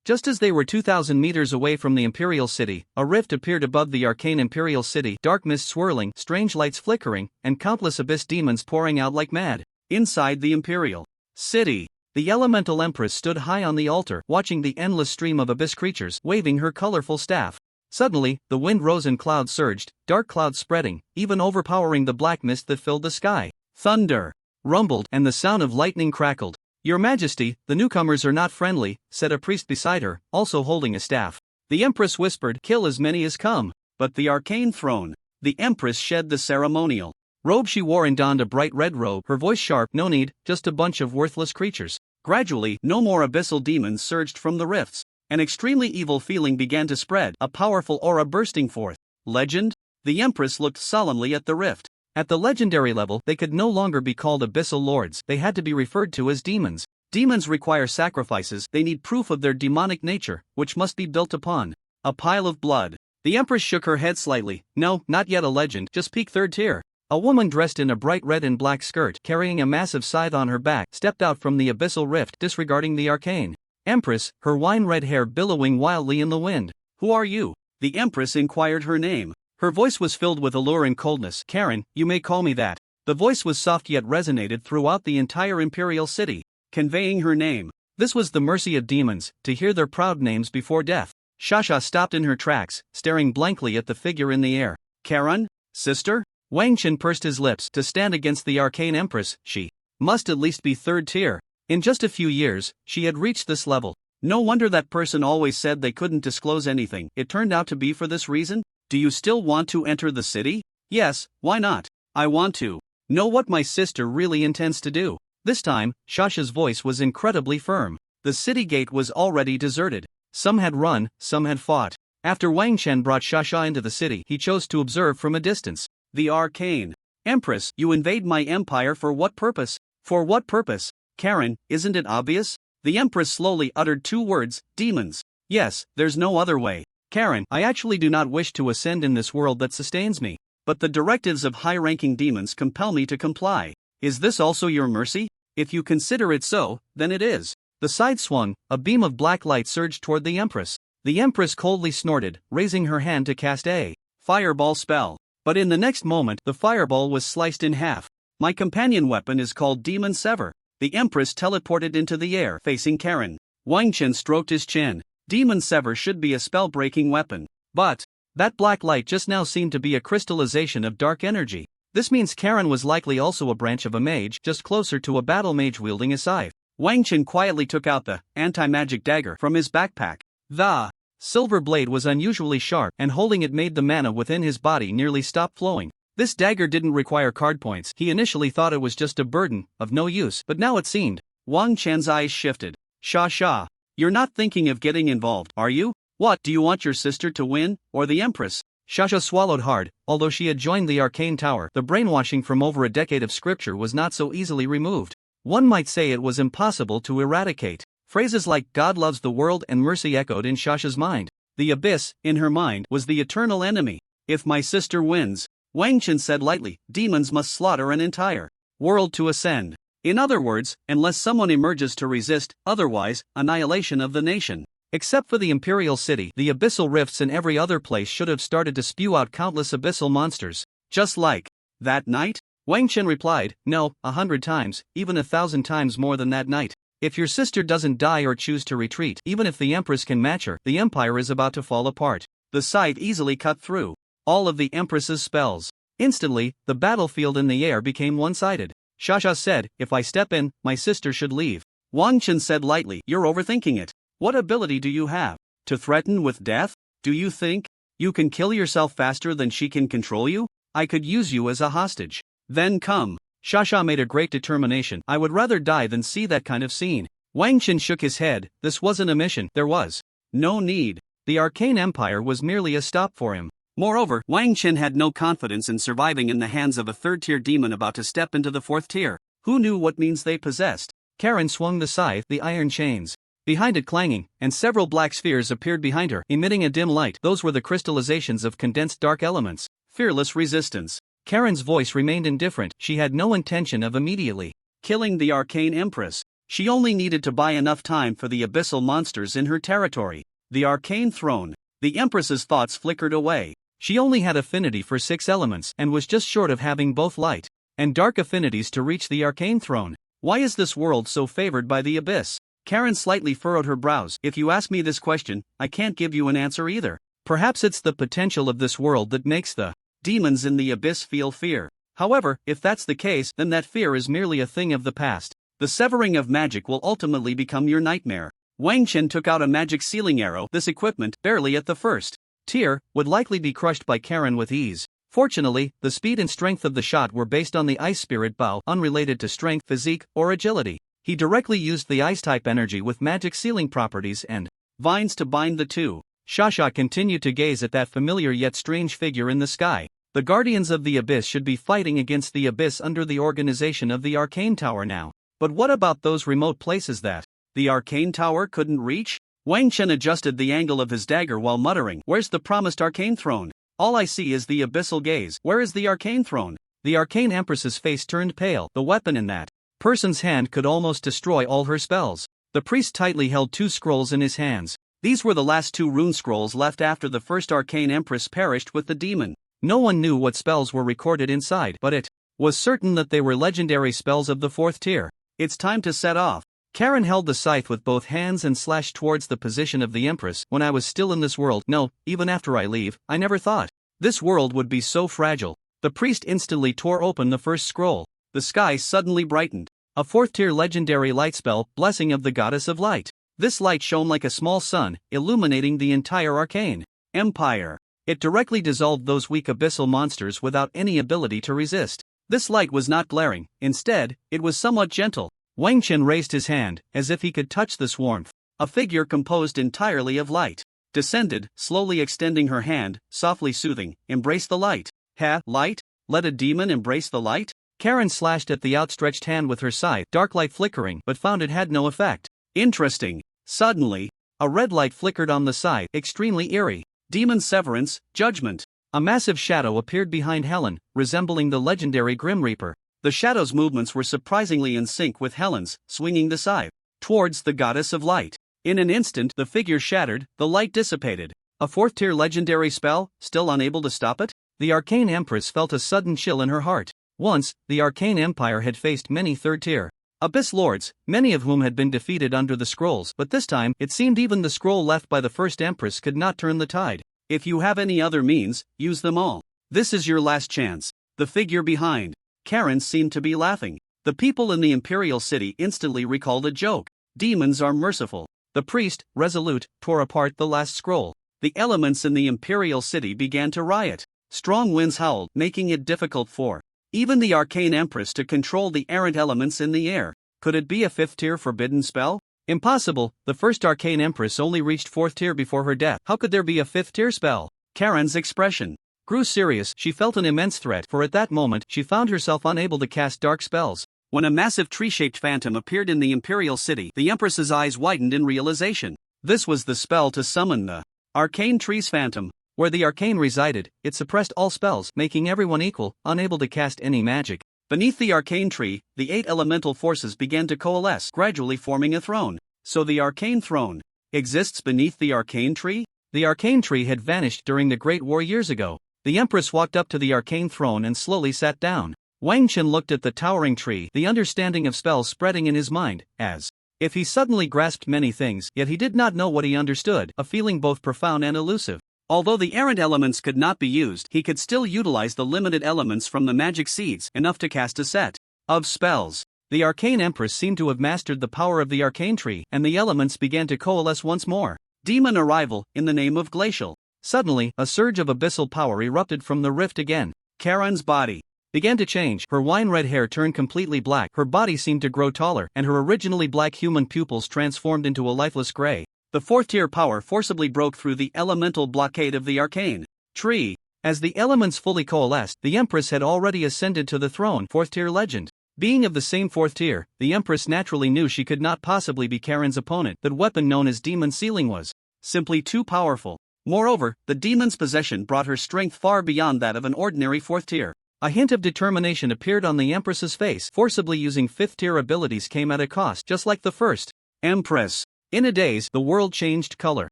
just as they were 2,000 meters away from the Imperial City, a rift appeared above the Arcane Imperial City, dark mist swirling, strange lights flickering, and countless abyss demons pouring out like mad. Inside the Imperial City, the Elemental Empress stood high on the altar, watching the endless stream of abyss creatures, waving her colorful staff. Suddenly, the wind rose and clouds surged, dark clouds spreading, even overpowering the black mist that filled the sky. Thunder rumbled, and the sound of lightning crackled. Your Majesty, the newcomers are not friendly, said a priest beside her, also holding a staff. The Empress whispered, kill as many as come. But the Arcane Throne. The Empress shed the ceremonial robe she wore and donned a bright red robe, her voice sharp, no need, just a bunch of worthless creatures. Gradually, no more abyssal demons surged from the rifts. An extremely evil feeling began to spread, a powerful aura bursting forth. Legend? The Empress looked solemnly at the rift. At the legendary level, they could no longer be called abyssal lords, they had to be referred to as demons. Demons require sacrifices, they need proof of their demonic nature, which must be built upon a pile of blood. The Empress shook her head slightly. No, not yet a legend, just peak third tier. A woman dressed in a bright red and black skirt, carrying a massive scythe on her back, stepped out from the abyssal rift, disregarding the arcane Empress, her wine-red hair billowing wildly in the wind. Who are you? The Empress inquired her name. Her voice was filled with allure and coldness. Karen, you may call me that. The voice was soft yet resonated throughout the entire Imperial City, conveying her name. This was the mercy of demons, to hear their proud names before death. Shasha stopped in her tracks, staring blankly at the figure in the air. Karen? Sister? Wang Chen pursed his lips. To stand against the Arcane Empress, she must at least be third tier. In just a few years, she had reached this level. No wonder that person always said they couldn't disclose anything. It turned out to be for this reason. Do you still want to enter the city? Yes, why not? I want to know what my sister really intends to do. This time, Shasha's voice was incredibly firm. The city gate was already deserted. Some had run, some had fought. After Wang Chen brought Shasha into the city, he chose to observe from a distance. The Arcane Empress, you invade my empire for what purpose? For what purpose? Karen, isn't it obvious? The Empress slowly uttered two words, demons. Yes, there's no other way. Karen, I actually do not wish to ascend in this world that sustains me. But the directives of high-ranking demons compel me to comply. Is this also your mercy? If you consider it so, then it is. The side swung, a beam of black light surged toward the Empress. The Empress coldly snorted, raising her hand to cast a fireball spell. But in the next moment, the fireball was sliced in half. My companion weapon is called Demon Sever. The Empress teleported into the air, facing Karen. Wang Chen stroked his chin. Demon Sever should be a spell-breaking weapon. But that black light just now seemed to be a crystallization of dark energy. This means Karen was likely also a branch of a mage, just closer to a battle mage wielding a scythe. Wang Chen quietly took out the anti-magic dagger from his backpack. The silver blade was unusually sharp, and holding it made the mana within his body nearly stop flowing. This dagger didn't require card points. He initially thought it was just a burden, of no use, but now it seemed. Wang Chen's eyes shifted. Shasha, You're not thinking of getting involved, are you? What, do you want your sister to win, or the Empress? Shasha swallowed hard. Although she had joined the Arcane Tower, the brainwashing from over a decade of scripture was not so easily removed. One might say it was impossible to eradicate. Phrases like God loves the world and mercy echoed in Shasha's mind. The abyss, in her mind, was the eternal enemy. If my sister wins, Wang Chen said lightly, demons must slaughter an entire world to ascend. In other words, unless someone emerges to resist, otherwise, annihilation of the nation. Except for the Imperial City, the abyssal rifts in every other place should have started to spew out countless abyssal monsters. Just like that night? Wang Chen replied, no, 100 times, even 1,000 times more than that night. If your sister doesn't die or choose to retreat, even if the Empress can match her, the Empire is about to fall apart. The scythe easily cut through all of the Empress's spells. Instantly, the battlefield in the air became one-sided. Shasha said, if I step in, my sister should leave. Wang Chen said lightly, you're overthinking it. What ability do you have? To threaten with death? Do you think you can kill yourself faster than she can control you? I could use you as a hostage. Then come. Shasha made a great determination. I would rather die than see that kind of scene. Wang Chen shook his head. This wasn't a mission. There was no need. The Arcane Empire was merely a stop for him. Moreover, Wang Chen had no confidence in surviving in the hands of a third-tier demon about to step into the fourth tier. Who knew what means they possessed? Karen swung the scythe, the iron chains behind it clanging, and several black spheres appeared behind her, emitting a dim light. Those were the crystallizations of condensed dark elements. Fearless resistance. Karen's voice remained indifferent. She had no intention of immediately killing the Arcane Empress. She only needed to buy enough time for the abyssal monsters in her territory. The Arcane Throne. The Empress's thoughts flickered away. She only had affinity for 6 elements and was just short of having both light and dark affinities to reach the Arcane Throne. Why is this world so favored by the abyss? Karen slightly furrowed her brows. If you ask me this question, I can't give you an answer either. Perhaps it's the potential of this world that makes the demons in the abyss feel fear. However, if that's the case, then that fear is merely a thing of the past. The severing of magic will ultimately become your nightmare. Wang Chen took out a magic sealing arrow. This equipment, barely at the first tier, would likely be crushed by Karen with ease. Fortunately, the speed and strength of the shot were based on the ice spirit bow, unrelated to strength, physique, or agility. He directly used the ice-type energy with magic sealing properties and vines to bind the two. Shasha continued to gaze at that familiar yet strange figure in the sky. The Guardians of the Abyss should be fighting against the Abyss under the organization of the Arcane Tower now. But what about those remote places that the Arcane Tower couldn't reach? Wang Chen adjusted the angle of his dagger while muttering, where's the promised Arcane Throne? All I see is the abyssal gaze. Where is the Arcane Throne? The Arcane Empress's face turned pale. The weapon in that person's hand could almost destroy all her spells. The priest tightly held 2 scrolls in his hands. These were the last 2 rune scrolls left after the first Arcane Empress perished with the demon. No one knew what spells were recorded inside, but it was certain that they were legendary spells of the 4th tier. It's time to set off. Karen held the scythe with both hands and slashed towards the position of the Empress. When I was still in this world, no, even after I leave, I never thought this world would be so fragile. The priest instantly tore open the first scroll. The sky suddenly brightened. A 4th tier legendary light spell, Blessing of the Goddess of Light. This light shone like a small sun, illuminating the entire Arcane Empire. It directly dissolved those weak abyssal monsters without any ability to resist. This light was not glaring. Instead, it was somewhat gentle. Wang Chen raised his hand, as if he could touch this warmth. A figure composed entirely of light descended, slowly extending her hand, softly soothing. Embrace the light. Ha, light? Let a demon embrace the light? Karen slashed at the outstretched hand with her scythe, dark light flickering, but found it had no effect. Interesting. Suddenly, a red light flickered on the scythe, extremely eerie. Demon Severance, Judgment. A massive shadow appeared behind Helen, resembling the legendary Grim Reaper. The shadow's movements were surprisingly in sync with Helen's, swinging the scythe towards the Goddess of Light. In an instant, the figure shattered, the light dissipated. A 4th tier legendary spell, still unable to stop it? The Arcane Empress felt a sudden chill in her heart. Once, the Arcane Empire had faced many 3rd tier Abyss Lords, many of whom had been defeated under the scrolls, but this time, it seemed even the scroll left by the first Empress could not turn the tide. If you have any other means, use them all. This is your last chance. The figure behind Karen seemed to be laughing. The people in the Imperial City instantly recalled a joke. Demons are merciful. The priest, resolute, tore apart the last scroll. The elements in the Imperial City began to riot. Strong winds howled, making it difficult for even the Arcane Empress to control the errant elements in the air. Could it be a 5th tier forbidden spell? Impossible, the first Arcane Empress only reached 4th tier before her death. How could there be a 5th tier spell? Karen's expression grew serious. She felt an immense threat, for at that moment she found herself unable to cast dark spells. When a massive tree-shaped phantom appeared in the Imperial City, the Empress's eyes widened in realization. This was the spell to summon the Arcane Tree's Phantom. Where the arcane resided, it suppressed all spells, making everyone equal, unable to cast any magic. Beneath the Arcane Tree, the 8 elemental forces began to coalesce, gradually forming a throne. So the Arcane Throne exists beneath the Arcane Tree? The Arcane Tree had vanished during the Great War years ago. The Empress walked up to the Arcane Throne and slowly sat down. Wang Chen looked at the towering tree, the understanding of spells spreading in his mind, as if he suddenly grasped many things, yet he did not know what he understood, a feeling both profound and elusive. Although the errant elements could not be used, he could still utilize the limited elements from the magic seeds, enough to cast a set of spells. The Arcane Empress seemed to have mastered the power of the Arcane Tree, and the elements began to coalesce once more. Demon arrival, in the name of Glacial. Suddenly, a surge of abyssal power erupted from the rift again. Karen's body began to change. Her wine-red hair turned completely black, her body seemed to grow taller, and her originally black human pupils transformed into a lifeless gray. The 4th tier power forcibly broke through the elemental blockade of the Arcane Tree. As the elements fully coalesced, the Empress had already ascended to the throne. 4th tier legend. Being of the same 4th tier, the Empress naturally knew she could not possibly be Karen's opponent. That weapon known as Demon Sealing was simply too powerful. Moreover, the demon's possession brought her strength far beyond that of an ordinary 4th tier. A hint of determination appeared on the Empress's face. Forcibly using 5th tier abilities came at a cost, just like the first Empress. In a daze, the world changed color.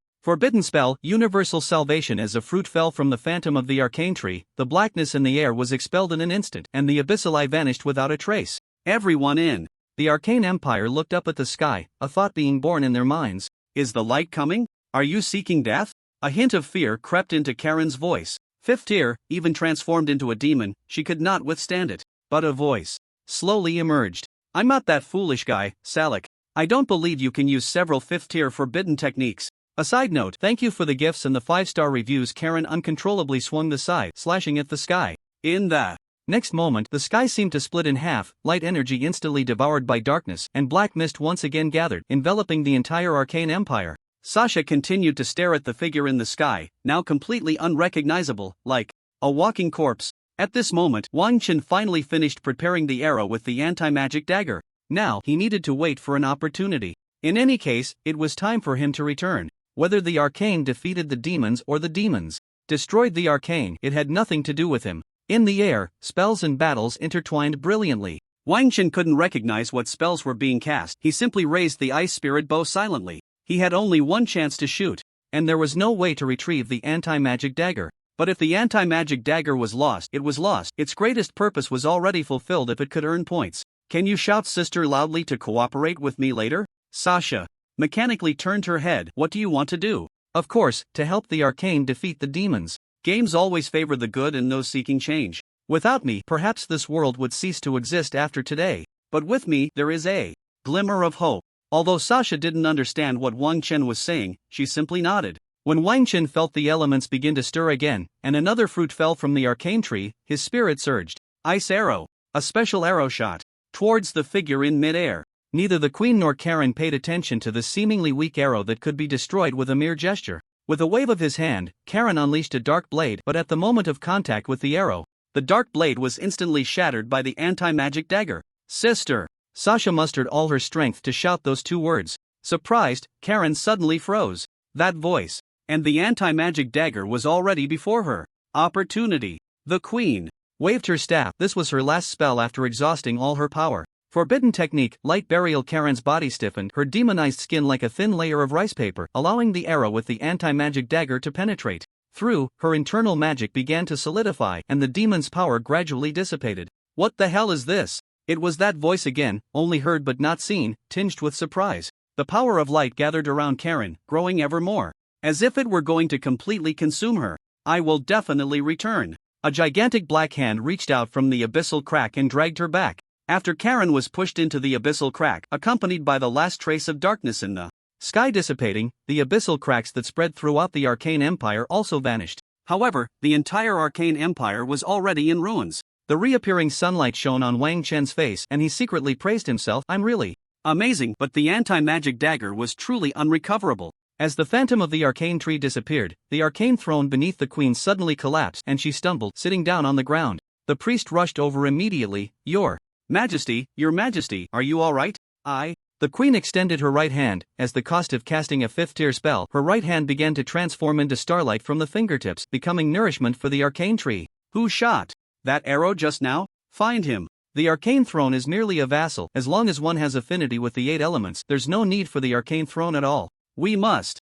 Forbidden spell, universal salvation. As a fruit fell from the phantom of the Arcane Tree, the blackness in the air was expelled in an instant, and the abyssal eye vanished without a trace. Everyone in the Arcane Empire looked up at the sky, a thought being born in their minds. Is the light coming? Are you seeking death? A hint of fear crept into Karen's voice. 5th tier, even transformed into a demon, she could not withstand it. But a voice slowly emerged. I'm not that foolish guy, Salik. I don't believe you can use several 5th tier forbidden techniques. A side note, thank you for the gifts and the 5-star reviews. Karen uncontrollably swung the scythe, slashing at the sky. In the next moment, the sky seemed to split in half, light energy instantly devoured by darkness, and black mist once again gathered, enveloping the entire Arcane Empire. Sasha continued to stare at the figure in the sky, now completely unrecognizable, like a walking corpse. At this moment, Wang Chen finally finished preparing the arrow with the anti-magic dagger. Now, he needed to wait for an opportunity. In any case, it was time for him to return. Whether the Arcane defeated the demons or the demons destroyed the Arcane, it had nothing to do with him. In the air, spells and battles intertwined brilliantly. Wang Chen couldn't recognize what spells were being cast. He simply raised the ice spirit bow silently. He had only one chance to shoot, and there was no way to retrieve the anti-magic dagger. But if the anti-magic dagger was lost, it was lost. Its greatest purpose was already fulfilled if it could earn points. Can you shout sister loudly to cooperate with me later? Sasha mechanically turned her head. What do you want to do? Of course, to help the Arcane defeat the demons. Games always favor the good and those seeking change. Without me, perhaps this world would cease to exist after today. But with me, there is a glimmer of hope. Although Sasha didn't understand what Wang Chen was saying, she simply nodded. When Wang Chen felt the elements begin to stir again, and another fruit fell from the Arcane Tree, his spirit surged. Ice arrow. A special arrow shot towards the figure in mid-air. Neither the queen nor Karen paid attention to the seemingly weak arrow that could be destroyed with a mere gesture. With a wave of his hand, Karen unleashed a dark blade, but at the moment of contact with the arrow, the dark blade was instantly shattered by the anti-magic dagger. Sister! Sasha mustered all her strength to shout those two words. Surprised, Karen suddenly froze. That voice, and the anti-magic dagger was already before her. Opportunity. The queen waved her staff. This was her last spell after exhausting all her power. Forbidden technique, light burial. Karen's body stiffened, her demonized skin like a thin layer of rice paper, allowing the arrow with the anti-magic dagger to penetrate through. Her internal magic began to solidify, and the demon's power gradually dissipated. What the hell is this? It was that voice again, only heard but not seen, tinged with surprise. The power of light gathered around Karen, growing ever more, as if it were going to completely consume her. I will definitely return. A gigantic black hand reached out from the abyssal crack and dragged her back. After Karen was pushed into the abyssal crack, accompanied by the last trace of darkness in the sky dissipating, the abyssal cracks that spread throughout the Arcane Empire also vanished. However, the entire Arcane Empire was already in ruins. The reappearing sunlight shone on Wang Chen's face, and he secretly praised himself. I'm really Amazing, but the anti-magic dagger was truly unrecoverable. As the phantom of the arcane tree disappeared, the arcane throne beneath the queen suddenly collapsed and she stumbled, sitting down on the ground. The priest rushed over immediately. Your Majesty, are you all right? The queen extended her right hand. As the cost of casting a 5th tier spell, her right hand began to transform into starlight from the fingertips, becoming nourishment for the arcane tree. Who shot that arrow just now? Find him. The arcane throne is merely a vassal. As long as one has affinity with the 8 elements, there's no need for the arcane throne at all. We must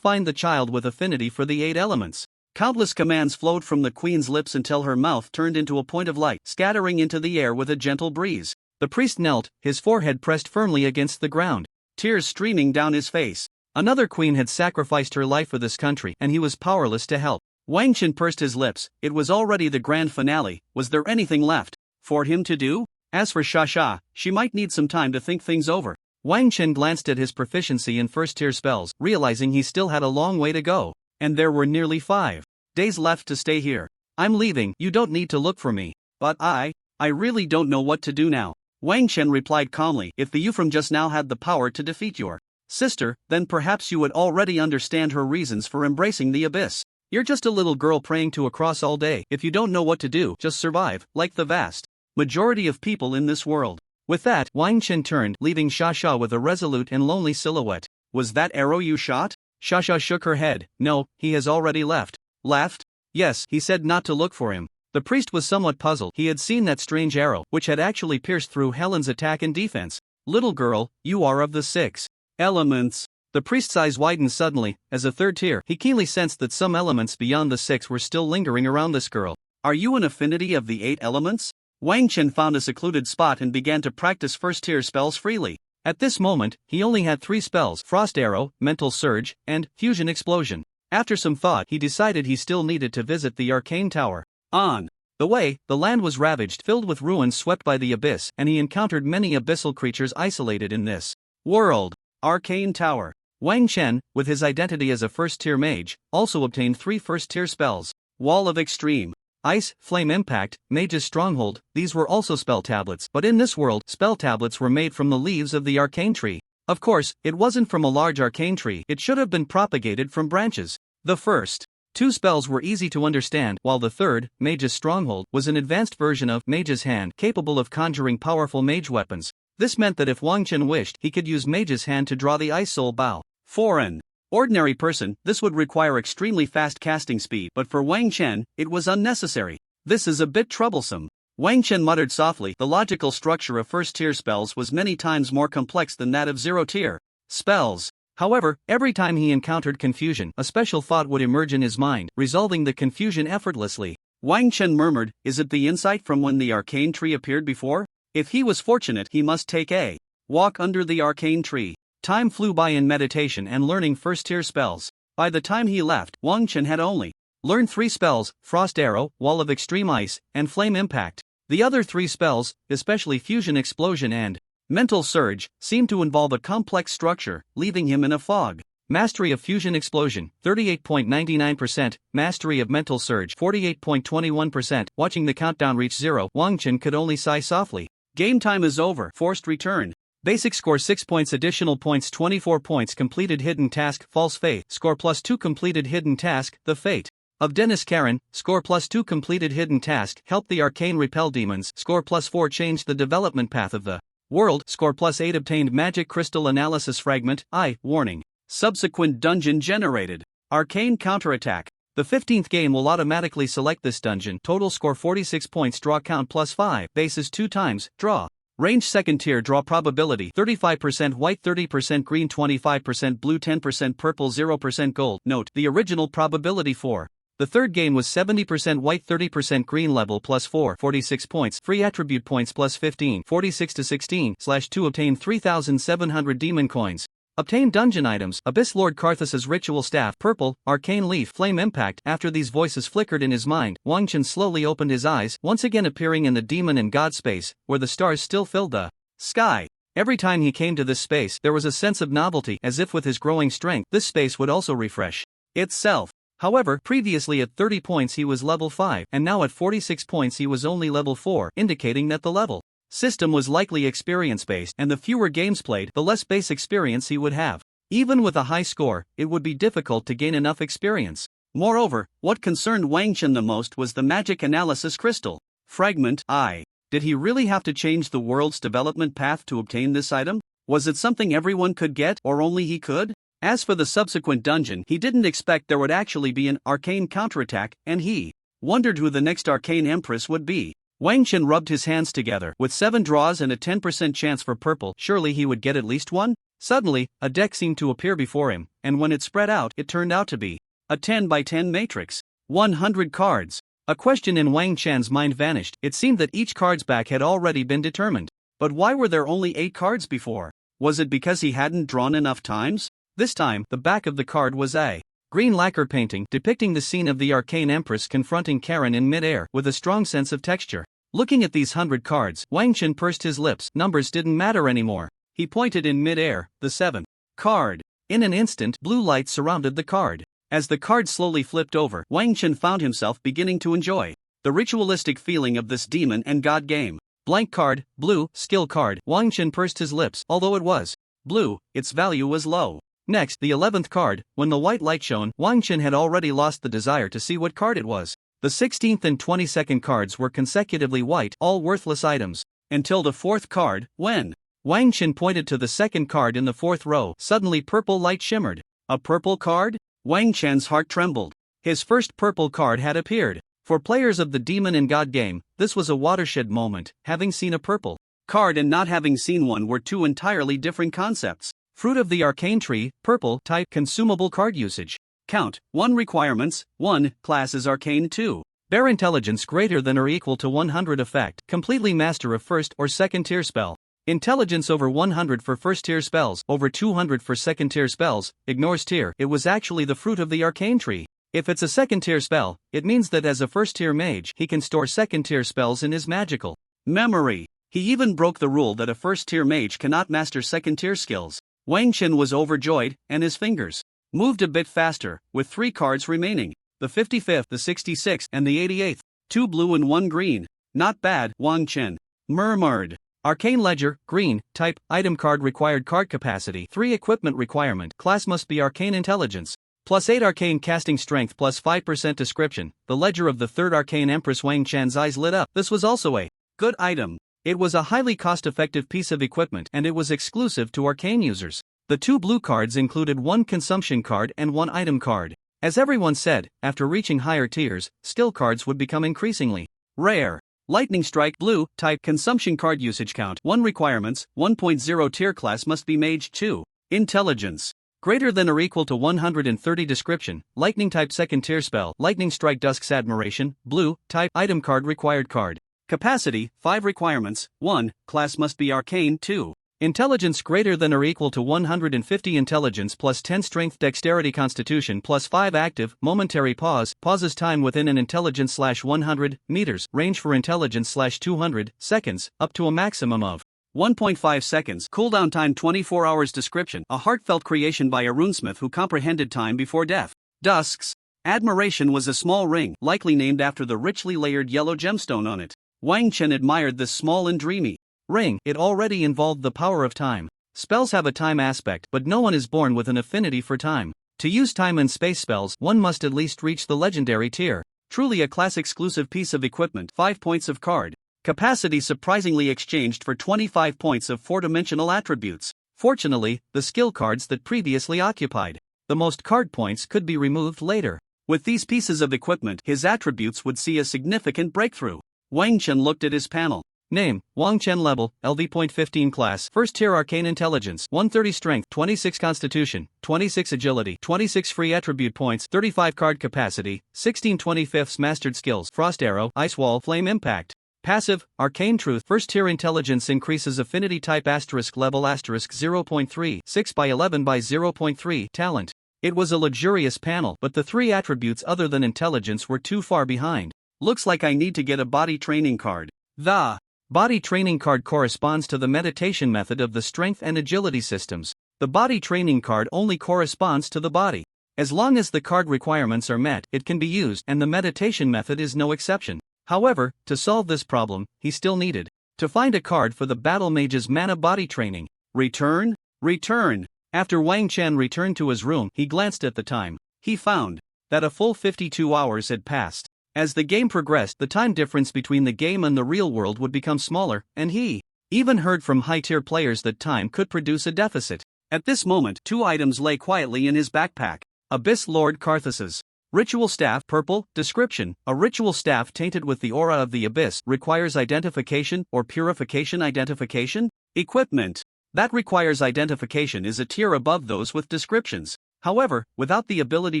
find the child with affinity for the 8 elements. Countless commands flowed from the queen's lips until her mouth turned into a point of light, scattering into the air with a gentle breeze. The priest knelt, his forehead pressed firmly against the ground, tears streaming down his face. Another queen had sacrificed her life for this country, and he was powerless to help. Wang Chen pursed his lips. It was already the grand finale. Was there anything left for him to do? As for Xia, she might need some time to think things over. Wang Chen glanced at his proficiency in 1st tier spells, realizing he still had a long way to go. And there were nearly 5 days left to stay here. I'm leaving, you don't need to look for me. But I really don't know what to do now. Wang Chen replied calmly, if the you from just now had the power to defeat your sister, then perhaps you would already understand her reasons for embracing the abyss. You're just a little girl praying to a cross all day. If you don't know what to do, just survive, like the vast majority of people in this world. With that, Wang Chen turned, leaving Xia with a resolute and lonely silhouette. Was that arrow you shot? Xia shook her head. No, he has already left. Left? Yes, he said not to look for him. The priest was somewhat puzzled. He had seen that strange arrow, which had actually pierced through Helen's attack and defense. Little girl, you are of the 6 elements. The priest's eyes widened suddenly. As a 3rd tier, he keenly sensed that some elements beyond the 6 were still lingering around this girl. Are you an affinity of the 8 elements? Wang Chen found a secluded spot and began to practice 1st tier spells freely. At this moment, he only had 3 spells: Frost Arrow, Mental Surge, and Fusion Explosion. After some thought, he decided he still needed to visit the Arcane Tower. On the way, the land was ravaged, filled with ruins swept by the abyss, and he encountered many abyssal creatures isolated in this world. Arcane Tower. Wang Chen, with his identity as a 1st tier mage, also obtained 3 1st tier spells: Wall of Extreme, Ice, Flame Impact, Mage's Stronghold. These were also spell tablets, but in this world, spell tablets were made from the leaves of the arcane tree. Of course, it wasn't from a large arcane tree. It should have been propagated from branches. The first 2 spells were easy to understand, while the third, Mage's Stronghold, was an advanced version of Mage's Hand, capable of conjuring powerful mage weapons. This meant that if Wang Chen wished, he could use Mage's Hand to draw the Ice Soul Bow. For an ordinary person, this would require extremely fast casting speed, but for Wang Chen, it was unnecessary. This is a bit troublesome. Wang Chen muttered softly. The logical structure of 1st tier spells was many times more complex than that of 0 tier spells. However, every time he encountered confusion, a special thought would emerge in his mind, resolving the confusion effortlessly. Wang Chen murmured, is it the insight from when the arcane tree appeared before? If he was fortunate, he must take a walk under the arcane tree. Time flew by in meditation and learning 1st tier spells. By the time he left, Wang Chen had only learned 3 spells: Frost Arrow, Wall of Extreme Ice, and Flame Impact. The other 3 spells, especially Fusion Explosion and Mental Surge, seemed to involve a complex structure, leaving him in a fog. Mastery of Fusion Explosion, 38.99%, Mastery of Mental Surge, 48.21%. Watching the countdown reach 0, Wang Chen could only sigh softly. Game time is over. Forced return. Basic score 6 points, additional points 24 points, completed hidden task, False Faith, score +2, completed hidden task, The Fate of Dennis Karen, score +2, completed hidden task, Help the Arcane Repel Demons, score +4, change the development path of the world, score +8, obtained Magic Crystal Analysis Fragment. Warning. Subsequent dungeon generated. Arcane Counterattack. The 15th game will automatically select this dungeon. Total score 46 points, draw count +5, bases 2 times, draw. Range 2nd tier, draw probability 35% white, 30% green, 25% blue, 10% purple, 0% gold. Note, the original probability for the 3rd game was 70% white, 30% green, level +4, 46 points, free attribute points +15, 46 to 16/2, obtain 3,700 demon coins. Obtain dungeon items: Abyss Lord Karthus's Ritual Staff, purple, Arcane Leaf, Flame Impact. After these voices flickered in his mind, Wang Chen slowly opened his eyes, once again appearing in the demon and god space, where the stars still filled the sky. Every time he came to this space, there was a sense of novelty, as if with his growing strength, this space would also refresh itself. However, previously at 30 points he was level 5, and now at 46 points he was only level 4, indicating that the level system was likely experience-based, and the fewer games played, the less base experience he would have. Even with a high score, it would be difficult to gain enough experience. Moreover, what concerned Wang Chen the most was the magic analysis crystal. Fragment I. Did he really have to change the world's development path to obtain this item? Was it something everyone could get, or only he could? As for the subsequent dungeon, he didn't expect there would actually be an arcane counterattack, and he wondered who the next arcane empress would be. Wang Chen rubbed his hands together. With 7 draws and a 10% chance for purple, surely he would get at least one? Suddenly, a deck seemed to appear before him, and when it spread out, it turned out to be a 10 by 10 matrix. 100 cards. A question in Wang Chen's mind vanished. It seemed that each card's back had already been determined. But why were there only 8 cards before? Was it because he hadn't drawn enough times? This time, the back of the card was a green lacquer painting depicting the scene of the Arcane Empress confronting Karen in mid-air with a strong sense of texture. Looking at these 100 cards, Wang Chen pursed his lips. Numbers didn't matter anymore. He pointed in mid-air, the 7th card. In an instant, blue light surrounded the card. As the card slowly flipped over, Wang Chen found himself beginning to enjoy the ritualistic feeling of this demon and god game. Blank card, blue, skill card. Wang Chen pursed his lips. Although it was blue, its value was low. Next, the 11th card. When the white light shone, Wang Chen had already lost the desire to see what card it was. The 16th and 22nd cards were consecutively white, all worthless items. Until the 4th card, when Wang Chen pointed to the 2nd card in the 4th row, suddenly purple light shimmered. A purple card? Wang Chen's heart trembled. His first purple card had appeared. For players of the Demon and God game, this was a watershed moment. Having seen a purple card and not having seen one were two entirely different concepts. Fruit of the Arcane Tree, purple, type, consumable card usage. Count, 1 requirements, 1, class is Arcane 2. Bear intelligence greater than or equal to 100 effect, completely master a first or second tier spell. Intelligence over 100 for first tier spells, over 200 for second tier spells, ignores tier. It was actually the fruit of the Arcane Tree. If it's a second tier spell, it means that as a first tier mage, he can store second tier spells in his magical memory. He even broke the rule that a first tier mage cannot master second tier skills. Wang Chen was overjoyed, and his fingers moved a bit faster, with 3 cards remaining. The 55th, the 66th, and the 88th. 2 blue and 1 green. Not bad, Wang Chen murmured. Arcane Ledger, green, type, item card required card capacity, 3 equipment requirement, class must be Arcane Intelligence. Plus 8 Arcane Casting Strength plus 5% description. The ledger of the 3rd Arcane Empress. Wang Chen's eyes lit up. This was also a good item. It was a highly cost-effective piece of equipment, and it was exclusive to Arcane users. The 2 blue cards included 1 consumption card and 1 item card. As everyone said, after reaching higher tiers, skill cards would become increasingly rare. Lightning Strike, blue, type, consumption card usage count, 1 requirements, 1.0 tier class must be Mage 2. Intelligence greater than or equal to 130 description, lightning type second tier spell, Lightning Strike Dusk's Admiration, blue, type, item card required card. Capacity, 5 requirements, 1, class must be Arcane 2. Intelligence greater than or equal to 150 intelligence plus 10 strength dexterity constitution plus 5 active, momentary pause, pauses time within an intelligence /100 meters, range for intelligence /200 seconds, up to a maximum of 1.5 seconds, cooldown time 24 hours. Description, a heartfelt creation by a runesmith who comprehended time before death. Dusk's Admiration was a small ring, likely named after the richly layered yellow gemstone on it. Wang Chen admired this small and dreamy ring. It already involved the power of time. Spells have a time aspect, but no one is born with an affinity for time. To use time and space spells, one must at least reach the legendary tier. Truly a class-exclusive piece of equipment. 5 points of card capacity surprisingly exchanged for 25 points of 4-dimensional attributes. Fortunately, the skill cards that previously occupied the most card points could be removed later. With these pieces of equipment, his attributes would see a significant breakthrough. Wang Chen looked at his panel. Name, Wang Chen. Level, LV.15 class, first tier Arcane Intelligence, 130 Strength, 26 Constitution, 26 Agility, 26 free attribute points, 35 card capacity, 16 25ths mastered skills, Frost Arrow, Ice Wall, Flame Impact. Passive, Arcane Truth, first tier Intelligence increases affinity type level 0.3, 6 by 11 by 0.3, talent. It was a luxurious panel, but the 3 attributes other than intelligence were too far behind. Looks like I need to get a body training card. The body training card corresponds to the meditation method of the strength and agility systems. The body training card only corresponds to the body. As long as the card requirements are met, it can be used, and the meditation method is no exception. However, to solve this problem, he still needed To find a card for the Battle Mage's mana body training. Return? Return. After Wang Chen returned to his room, he glanced at the time. He found that a full 52 hours had passed. As the game progressed, the time difference between the game and the real world would become smaller, and he even heard from high-tier players that time could produce a deficit. At this moment, 2 items lay quietly in his backpack. Abyss Lord Karthus's Ritual Staff. Purple. Description: a ritual staff tainted with the aura of the abyss requires identification or purification. Identification? Equipment that requires identification is a tier above those with descriptions. However, without the ability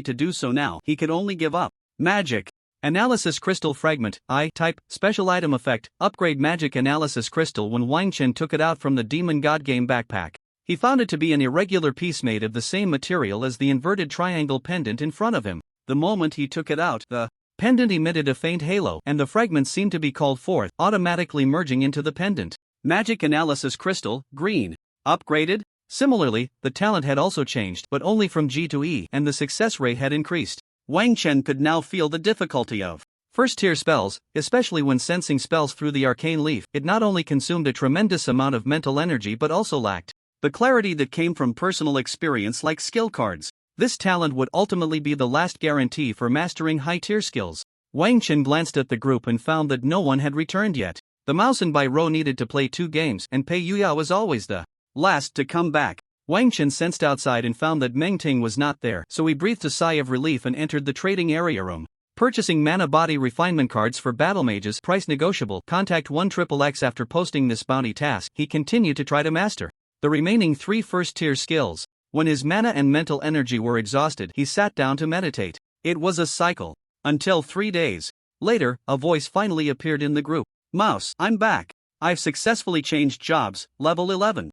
to do so now, he could only give up. Magic Analysis Crystal Fragment. Type, Special Item Effect, Upgrade Magic Analysis Crystal. When Wang Chen took it out from the Demon God Game backpack, he found it to be an irregular piece made of the same material as the inverted triangle pendant in front of him. The moment he took it out, the pendant emitted a faint halo, and the fragments seemed to be called forth, automatically merging into the pendant. Magic Analysis Crystal, green. Upgraded? Similarly, the talent had also changed, but only from G to E, and the success rate had increased. Wang Chen could now feel the difficulty of first-tier spells, especially when sensing spells through the arcane leaf. It not only consumed a tremendous amount of mental energy but also lacked the clarity that came from personal experience like skill cards. This talent would ultimately be the last guarantee for mastering high-tier skills. Wang Chen glanced at the group and found that no one had returned yet. The mouse and Bai Rou needed to play 2 games, and Pei Yuya was always the last to come back. Wang Chen sensed outside and found that Meng Ting was not there, so he breathed a sigh of relief and entered the trading area room. Purchasing mana body refinement cards for battle mages, price negotiable. Contact 1XXX. After posting this bounty task, he continued to try to master the remaining 3 first-tier skills. When his mana and mental energy were exhausted, he sat down to meditate. It was a cycle. Until 3 days later, a voice finally appeared in the group. Mouse, I'm back. I've successfully changed jobs, level 11.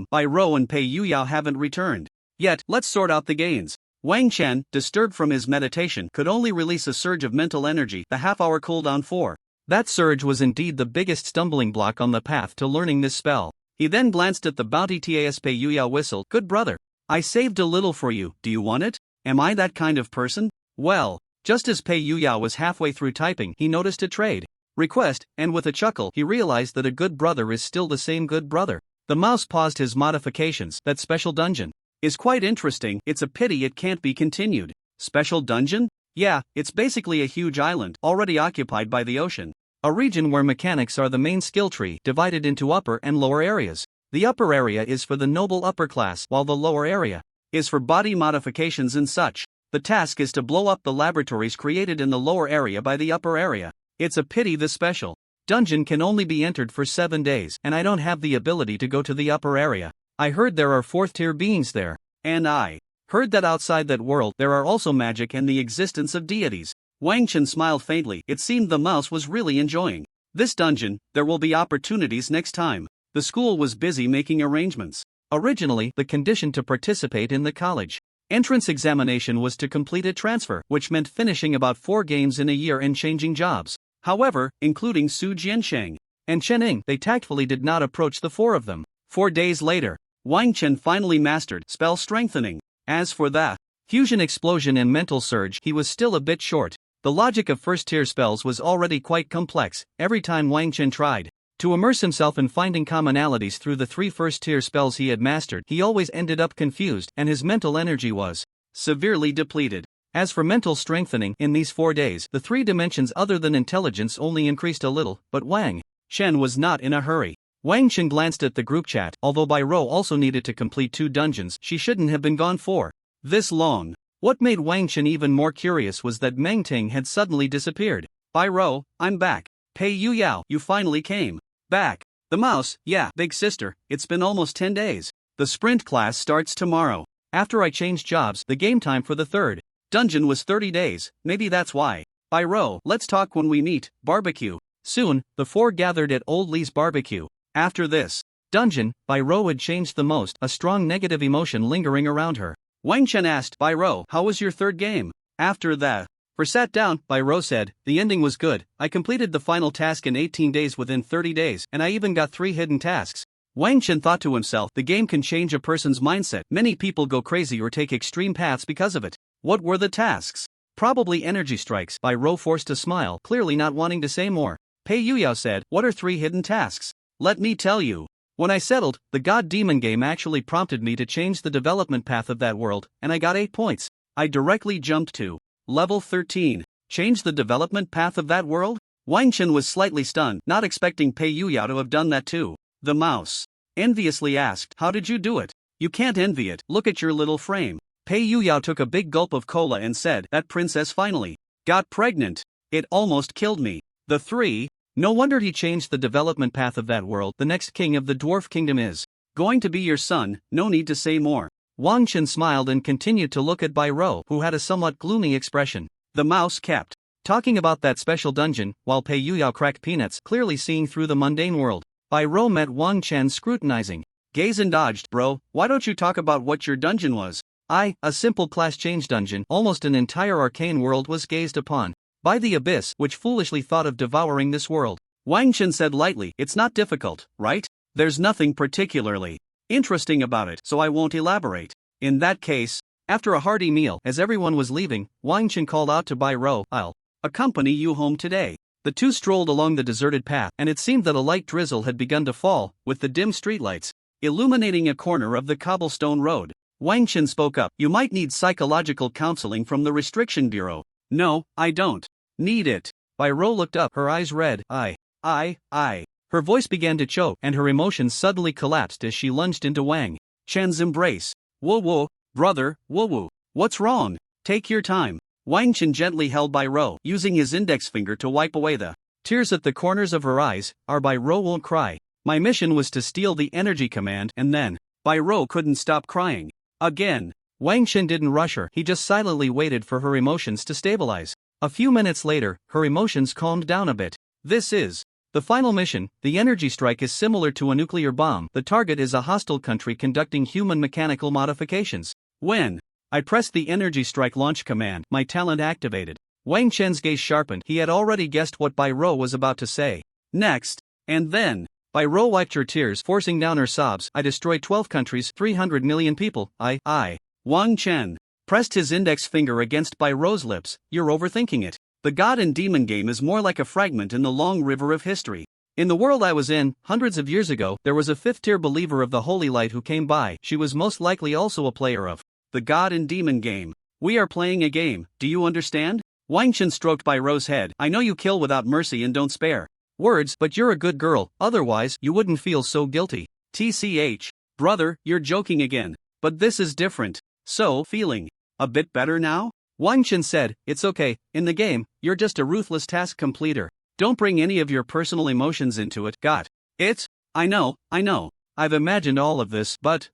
Bai Rou and Pei Yuyao haven't returned yet. Let's sort out the gains. Wang Chen, disturbed from his meditation, could only release a surge of mental energy, the half-hour cooldown for. That surge was indeed the biggest stumbling block on the path to learning this spell. He then glanced at the bounty tas. Pei Yuyao whistled. Good brother. I saved a little for you, do you want it? Am I that kind of person? Well, just as Pei Yuyao was halfway through typing, he noticed a trade request, and with a chuckle, he realized that a good brother is still the same good brother. The mouse paused his modifications. That special dungeon is quite interesting. It's a pity it can't be continued. Special dungeon? Yeah, it's basically a huge island, already occupied by the ocean. A region where mechanics are the main skill tree, divided into upper and lower areas. The upper area is for the noble upper class, while the lower area is for body modifications and such. The task is to blow up the laboratories created in the lower area by the upper area. It's a pity the special dungeon can only be entered for 7 days, and I don't have the ability to go to the upper area. I heard there are 4th-tier beings there. And I heard that outside that world there are also magic and the existence of deities. Wang Chen smiled faintly. It seemed the mouse was really enjoying this dungeon. There will be opportunities next time. The school was busy making arrangements. Originally, the condition to participate in the college entrance examination was to complete a transfer, which meant finishing about 4 games in a year and changing jobs. However, including Su Jiansheng and Chening, they tactfully did not approach the 4 of them. 4 days later, Wang Chen finally mastered spell strengthening. As for the fusion explosion and mental surge, he was still a bit short. The logic of first-tier spells was already quite complex. Every time Wang Chen tried to immerse himself in finding commonalities through the 3 first-tier spells he had mastered, he always ended up confused, and his mental energy was severely depleted. As for mental strengthening, in these 4 days, the 3 dimensions other than intelligence only increased a little, but Wang Chen was not in a hurry. Wang Chen glanced at the group chat. Although Bai Rou also needed to complete 2 dungeons, she shouldn't have been gone for this long. What made Wang Chen even more curious was that Meng Ting had suddenly disappeared. Bai Rou, I'm back. Pei Yuyao, you finally came back. The mouse, yeah, big sister, it's been almost 10 days. The sprint class starts tomorrow. After I changed jobs, the game time for the 3rd dungeon was 30 days, maybe that's why. Bai Rou, let's talk when we meet. Barbecue. Soon, the 4 gathered at Old Lee's barbecue. After this dungeon, Bai Rou had changed the most, a strong negative emotion lingering around her. Wang Chen asked, Bai Rou, how was your 3rd game? After the sat down, Bai Rou said, the ending was good. I completed the final task in 18 days within 30 days, and I even got 3 hidden tasks. Wang Chen thought to himself, the game can change a person's mindset. Many people go crazy or take extreme paths because of it. What were the tasks? Probably energy strikes. Bai Rou forced a smile, clearly not wanting to say more. Pei Yuyao said, what are 3 hidden tasks? Let me tell you. When I settled, the God-Demon game actually prompted me to change the development path of that world, and I got 8 points. I directly jumped to level 13. Change the development path of that world? Wang Chen was slightly stunned, not expecting Pei Yuyao to have done that too. The mouse enviously asked, "How did you do it?" "You can't envy it, look at your little frame." Pei Yuyao took a big gulp of cola and said, "That princess finally got pregnant. It almost killed me." The three. No wonder he changed the development path of that world. The next king of the dwarf kingdom is going to be your son, no need to say more. Wang Chen smiled and continued to look at Bai Rou, who had a somewhat gloomy expression. The mouse kept talking about that special dungeon, while Pei Yuyao cracked peanuts, clearly seeing through the mundane world. Bai Rou met Wang Chen's scrutinizing gaze and dodged. "Bro, why don't you talk about what your dungeon was?" A simple class change dungeon. Almost an entire arcane world was gazed upon by the abyss, which foolishly thought of devouring this world. Wang Chen said lightly, "It's not difficult, right? There's nothing particularly interesting about it, so I won't elaborate." In that case, after a hearty meal, as everyone was leaving, Wang Chen called out to Bai Rou, "I'll accompany you home today." The two strolled along the deserted path, and it seemed that a light drizzle had begun to fall, with the dim streetlights illuminating a corner of the cobblestone road. Wang Chen spoke up, "You might need psychological counseling from the Restriction Bureau." "No, I don't need it." Bai Rou looked up, her eyes red. I. Her voice began to choke, and her emotions suddenly collapsed as she lunged into Wang Chen's embrace. Whoa, brother, whoa. What's wrong? Take your time." Wang Chen gently held Bai Rou, using his index finger to wipe away the tears at the corners of her eyes. "Our Bai Rou won't cry. My mission was to steal the energy command," and then Bai Rou couldn't stop crying again. Wang Chen didn't rush her, he just silently waited for her emotions to stabilize. A few minutes later, her emotions calmed down a bit. "This is the final mission. The energy strike is similar to a nuclear bomb. The target is a hostile country conducting human mechanical modifications. When I pressed the energy strike launch command, my talent activated." Wang Chen's gaze sharpened. He had already guessed what Bai Rou was about to say next. And then Bai Rou wiped her tears, forcing down her sobs. "I destroyed 12 countries, 300 million people. Wang Chen pressed his index finger against Bai Rou's lips. "You're overthinking it. The God and Demon game is more like a fragment in the long river of history. In the world I was in, hundreds of years ago, there was a 5th-tier believer of the Holy Light who came by. She was most likely also a player of the God and Demon game. We are playing a game, do you understand?" Wang Chen stroked Bai Rou's head. "I know you kill without mercy and don't spare words, but you're a good girl, otherwise you wouldn't feel so guilty." "TCH, brother, you're joking again. But this is different. So, feeling a bit better now?" Wang Chen said, "It's okay, in the game, you're just a ruthless task completer. Don't bring any of your personal emotions into it." "Got it? I know. I've imagined all of this, but.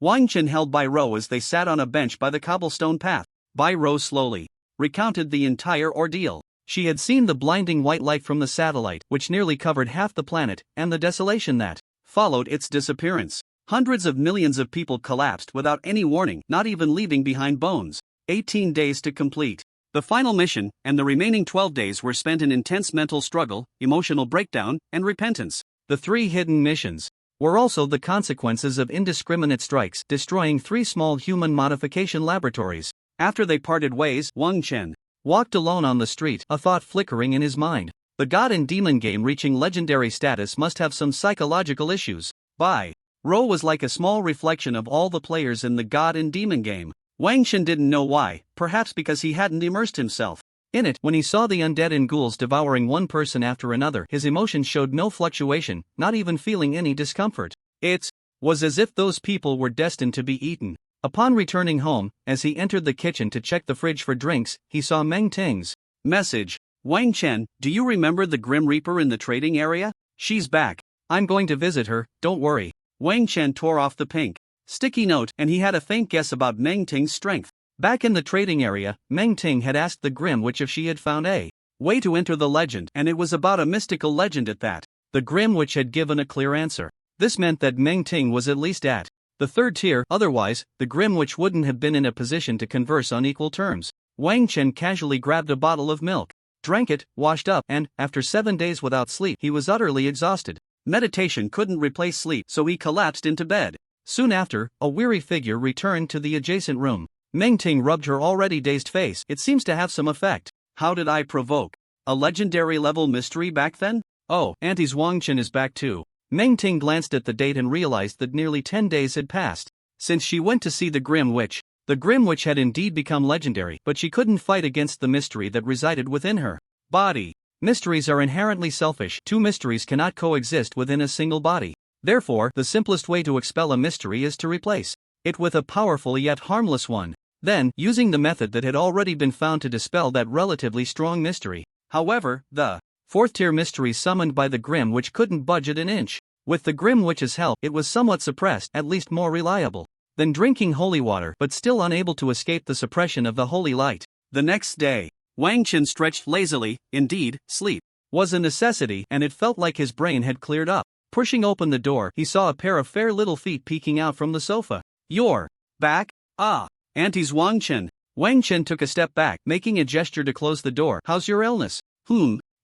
Wang Chen held Bai Rou as they sat on a bench by the cobblestone path. Bai Rou slowly recounted the entire ordeal. She had seen the blinding white light from the satellite, which nearly covered half the planet, and the desolation that followed its disappearance. Hundreds of millions of people collapsed without any warning, not even leaving behind bones. 18 days to complete the final mission, and the remaining 12 days were spent in intense mental struggle, emotional breakdown, and repentance. The 3 hidden missions were also the consequences of indiscriminate strikes, destroying 3 small human modification laboratories. After they parted ways, Wang Chen walked alone on the street, a thought flickering in his mind. The God and Demon game reaching legendary status must have some psychological issues. Bai Rou was like a small reflection of all the players in the God and Demon game. Wang Chen didn't know why, perhaps because he hadn't immersed himself in it. When he saw the undead and ghouls devouring one person after another, his emotions showed no fluctuation, not even feeling any discomfort. It was as if those people were destined to be eaten. Upon returning home, as he entered the kitchen to check the fridge for drinks, he saw Meng Ting's message. "Wang Chen, do you remember the Grim Reaper in the trading area? She's back. I'm going to visit her, don't worry." Wang Chen tore off the pink sticky note, and he had a faint guess about Meng Ting's strength. Back in the trading area, Meng Ting had asked the Grim Witch if she had found a way to enter the legend, and it was about a mystical legend at that. The Grim Witch had given a clear answer. This meant that Meng Ting was at least at the 3rd tier, otherwise, the Grim Witch wouldn't have been in a position to converse on equal terms. Wang Chen casually grabbed a bottle of milk, drank it, washed up, and, after 7 days without sleep, he was utterly exhausted. Meditation couldn't replace sleep, so he collapsed into bed. Soon after, a weary figure returned to the adjacent room. Meng Ting rubbed her already dazed face. "It seems to have some effect. How did I provoke a legendary level mystery back then? Oh, Auntie's Wang Chen is back too. Meng Ting glanced at the date and realized that nearly 10 days had passed since she went to see the Grim Witch. The Grim Witch had indeed become legendary, but she couldn't fight against the mystery that resided within her body. Mysteries are inherently selfish. Two mysteries cannot coexist within a single body. Therefore, the simplest way to expel a mystery is to replace it with a powerful yet harmless one. Then, using the method that had already been found to dispel that relatively strong mystery. However, the fourth-tier mystery summoned by the Grim Witch couldn't budge it an inch. With the Grim Witch's help, it was somewhat suppressed, at least more reliable than drinking holy water, but still unable to escape the suppression of the holy light. The next day, Wang Chen stretched lazily. Indeed, sleep was a necessity, and it felt like his brain had cleared up. Pushing open the door, he saw a pair of fair little feet peeking out from the sofa. "You're back? Ah, Auntie's Wang Chen." Wang Chen took a step back, making a gesture to close the door. "How's your illness?"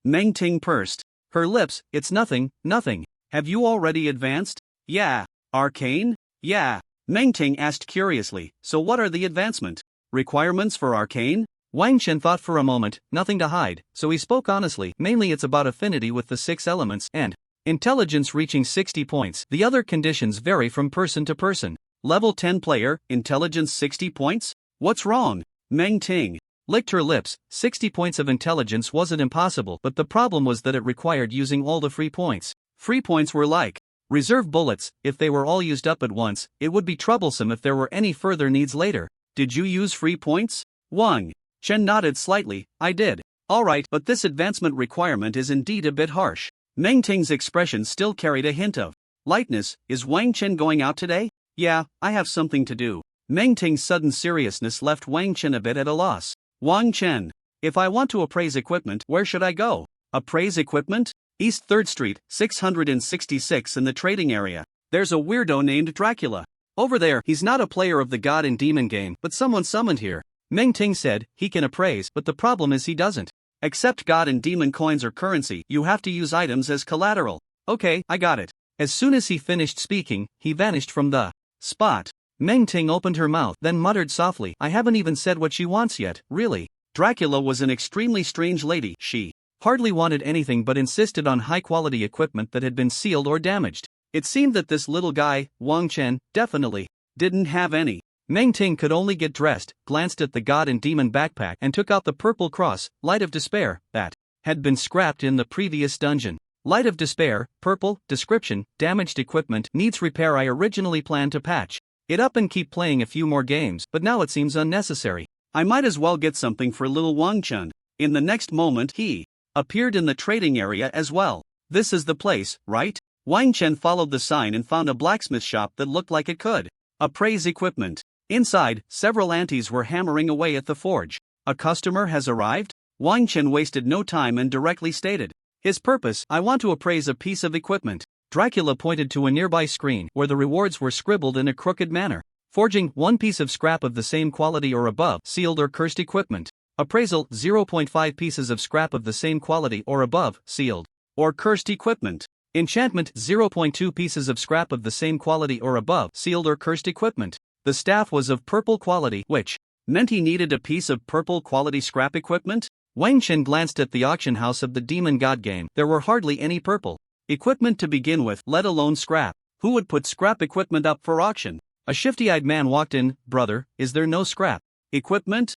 Meng Ting pursed her lips. "It's nothing, nothing. Have you already advanced?" "Yeah." "Arcane?" "Yeah." Meng Ting asked curiously, "So what are the advancement requirements for Arcane?" Wang Chen thought for a moment. Nothing to hide, so he spoke honestly. "Mainly it's about affinity with the 6 elements and intelligence reaching 60 points. The other conditions vary from person to person." "Level 10 player, intelligence 60 points? What's wrong?" Meng Ting licked her lips. 60 points of intelligence wasn't impossible, but the problem was that it required using all the free points. Free points were like reserve bullets. If they were all used up at once, it would be troublesome if there were any further needs later. "Did you use free points?" Wang Chen nodded slightly. "I did." "Alright, but this advancement requirement is indeed a bit harsh." Meng Ting's expression still carried a hint of lightness. "Is Wang Chen going out today?" "Yeah, I have something to do." Meng Ting's sudden seriousness left Wang Chen a bit at a loss. "Wang Chen, if I want to appraise equipment, where should I go?" "Appraise equipment?" "East 3rd Street, 666 in the trading area. There's a weirdo named Dracula over there. He's not a player of the God and Demon game, but someone summoned here." Meng Ting said. "He can appraise, but the problem is he doesn't accept God and Demon coins or currency. You have to use items as collateral." "Okay, I got it." As soon as he finished speaking, he vanished from the spot. Meng Ting opened her mouth, then muttered softly, "I haven't even said what she wants yet, really." Dracula was an extremely strange lady. She hardly wanted anything but insisted on high-quality equipment that had been sealed or damaged. It seemed that this little guy, Wang Chen, definitely didn't have any. Meng Ting could only get dressed, glanced at the God and Demon backpack and took out the purple cross, Light of Despair, that had been scrapped in the previous dungeon. Light of Despair, purple, description, damaged equipment, needs repair. I originally planned to patch it up and keep playing a few more games, but now it seems unnecessary. I might as well get something for little Wang Chen. In the next moment he appeared in the trading area as well. "This is the place, right?" Wang Chen followed the sign and found a blacksmith shop that looked like it could appraise equipment. Inside, several aunties were hammering away at the forge. "A customer has arrived?" Wang Chen wasted no time and directly stated his purpose. "I want to appraise a piece of equipment." Dracula pointed to a nearby screen where the rewards were scribbled in a crooked manner. Forging, 1 piece of scrap of the same quality or above, sealed or cursed equipment. Appraisal, 0.5 pieces of scrap of the same quality or above, sealed or cursed equipment. Enchantment, 0.2 pieces of scrap of the same quality or above, sealed or cursed equipment. The staff was of purple quality, which meant he needed a piece of purple quality scrap equipment. Wang Chen glanced at the auction house of the Demon God game. There were hardly any purple equipment to begin with, let alone scrap. Who would put scrap equipment up for auction? A shifty-eyed man walked in. "Brother, is there no scrap equipment?"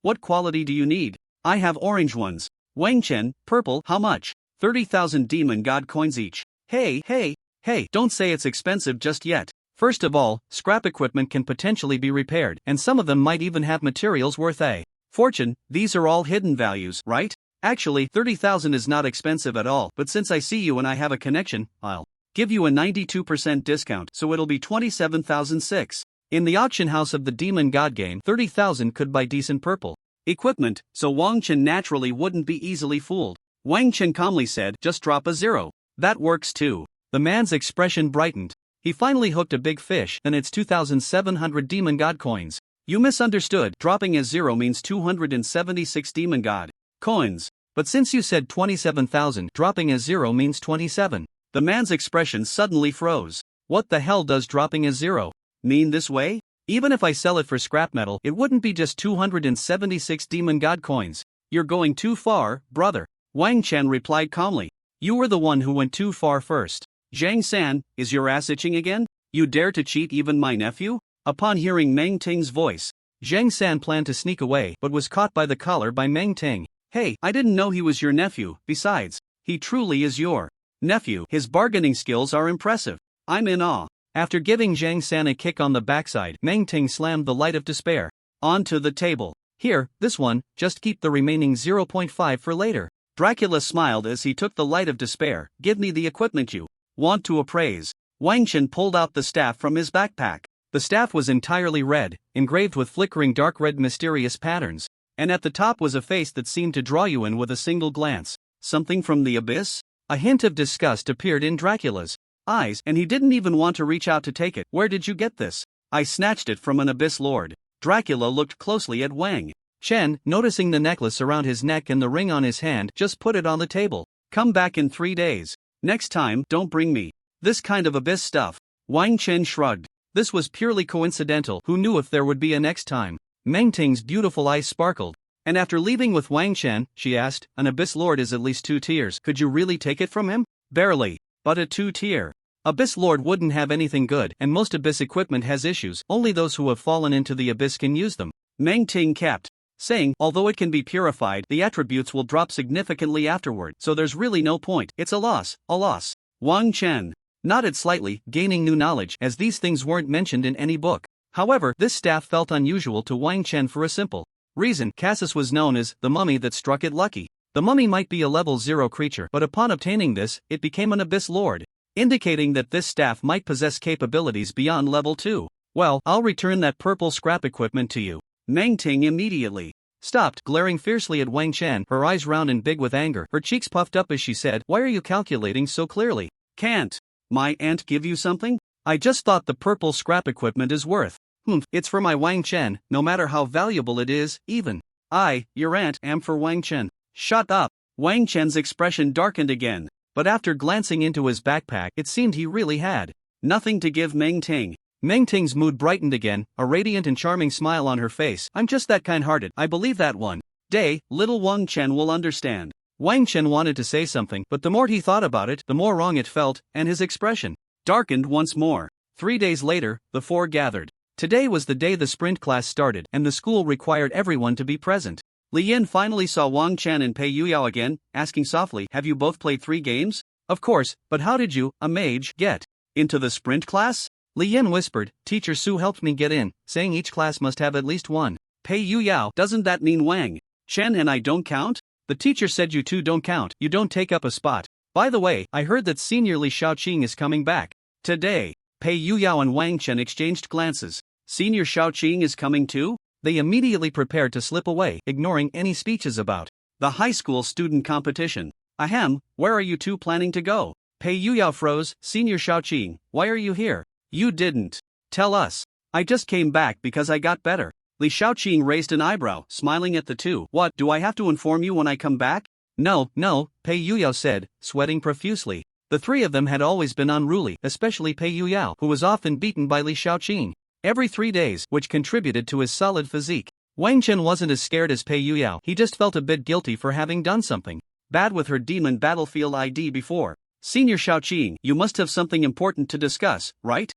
What quality do you need?" "I have orange ones." Wang Chen, "Purple, how much?" 30,000 Demon God coins each. Hey, don't say it's expensive just yet. First of all, scrap equipment can potentially be repaired, and some of them might even have materials worth a fortune. These are all hidden values, right? Actually, 30,000 is not expensive at all, but since I see you and I have a connection, I'll give you a 92% discount, so it'll be 27,006. In the auction house of the Demon God game, 30,000 could buy decent purple equipment, so Wang Chen naturally wouldn't be easily fooled. Wang Chen calmly said, "Just drop a 0. That works too." The man's expression brightened. He finally hooked a big fish, and it's 2,700 Demon God coins. "You misunderstood. Dropping a 0 means 276 Demon God coins. But since you said 27,000, dropping a 0 means 27. The man's expression suddenly froze. "What the hell does dropping a 0 mean this way? Even if I sell it for scrap metal, it wouldn't be just 276 Demon God coins. You're going too far, brother." Wang Chen replied calmly. "You were the one who went too far first." Zhang San, is your ass itching again? You dare to cheat even my nephew? Upon hearing Meng Ting's voice, Zhang San planned to sneak away but was caught by the collar by Meng Ting. Hey, I didn't know he was your nephew, besides, he truly is your nephew. His bargaining skills are impressive. I'm in awe. After giving Zhang San a kick on the backside, Meng Ting slammed the light of despair onto the table. Here, this one, just keep the remaining 0.5 for later. Dracula smiled as he took the light of despair. Give me the equipment you want to appraise. Wang Chen pulled out the staff from his backpack. The staff was entirely red, engraved with flickering dark red mysterious patterns, and at the top was a face that seemed to draw you in with a single glance. Something from the abyss? A hint of disgust appeared in Dracula's eyes, and he didn't even want to reach out to take it. Where did you get this? I snatched it from an abyss lord. Dracula looked closely at Wang Chen, noticing the necklace around his neck and the ring on his hand. Just put it on the table. Come back in 3 days. Next time, don't bring me this kind of abyss stuff. Wang Chen shrugged. This was purely coincidental. Who knew if there would be a next time? Meng Ting's beautiful eyes sparkled. And after leaving with Wang Chen, she asked, an abyss lord is at least 2 tiers. Could you really take it from him? Barely. But a 2-tier abyss lord wouldn't have anything good, and most abyss equipment has issues. Only those who have fallen into the abyss can use them. Meng Ting kept saying, although it can be purified, the attributes will drop significantly afterward, so there's really no point. It's a loss, a loss. Wang Chen nodded slightly, gaining new knowledge, as these things weren't mentioned in any book. However, this staff felt unusual to Wang Chen for a simple reason. Cassis was known as the mummy that struck it lucky. The mummy might be a level 0 creature, but upon obtaining this, it became an abyss lord, indicating that this staff might possess capabilities beyond level 2. Well, I'll return that purple scrap equipment to you. Meng Ting immediately stopped, glaring fiercely at Wang Chen, her eyes round and big with anger. Her cheeks puffed up as she said, why are you calculating so clearly? Can't my aunt give you something? I just thought the purple scrap equipment is worth. It's for my Wang Chen, no matter how valuable it is, even I, your aunt, am for Wang Chen. Shut up. Wang Chen's expression darkened again, but after glancing into his backpack, it seemed he really had nothing to give Meng Ting. Meng Ting's mood brightened again, a radiant and charming smile on her face. I'm just that kind-hearted. I believe that one day, little Wang Chen will understand. Wang Chen wanted to say something, but the more he thought about it, the more wrong it felt, and his expression darkened once more. 3 days later, the 4 gathered. Today was the day the sprint class started, and the school required everyone to be present. Li Yin finally saw Wang Chen and Pei Yuyao again, asking softly, have you both played 3 games? Of course, but how did you, a mage, get into the sprint class? Li Yin whispered, Teacher Su helped me get in, saying each class must have at least one. Pei Yuyao, doesn't that mean Wang Chen and I don't count? The teacher said you two don't count, you don't take up a spot. By the way, I heard that Senior Li Shaoqing is coming back today. Pei Yuyao and Wang Chen exchanged glances. Senior Shaoqing is coming too? They immediately prepared to slip away, ignoring any speeches about the high school student competition. Ahem, where are you two planning to go? Pei Yuyao froze. Senior Shaoqing, why are you here? You didn't tell us. I just came back because I got better. Li Shaoqing raised an eyebrow, smiling at the two. What, do I have to inform you when I come back? No, Pei Yuyao said, sweating profusely. The 3 of them had always been unruly, especially Pei Yuyao, who was often beaten by Li Shaoqing every 3 days, which contributed to his solid physique. Wang Chen wasn't as scared as Pei Yuyao, he just felt a bit guilty for having done something bad with her demon battlefield ID before. Senior Shaoqing, you must have something important to discuss, right?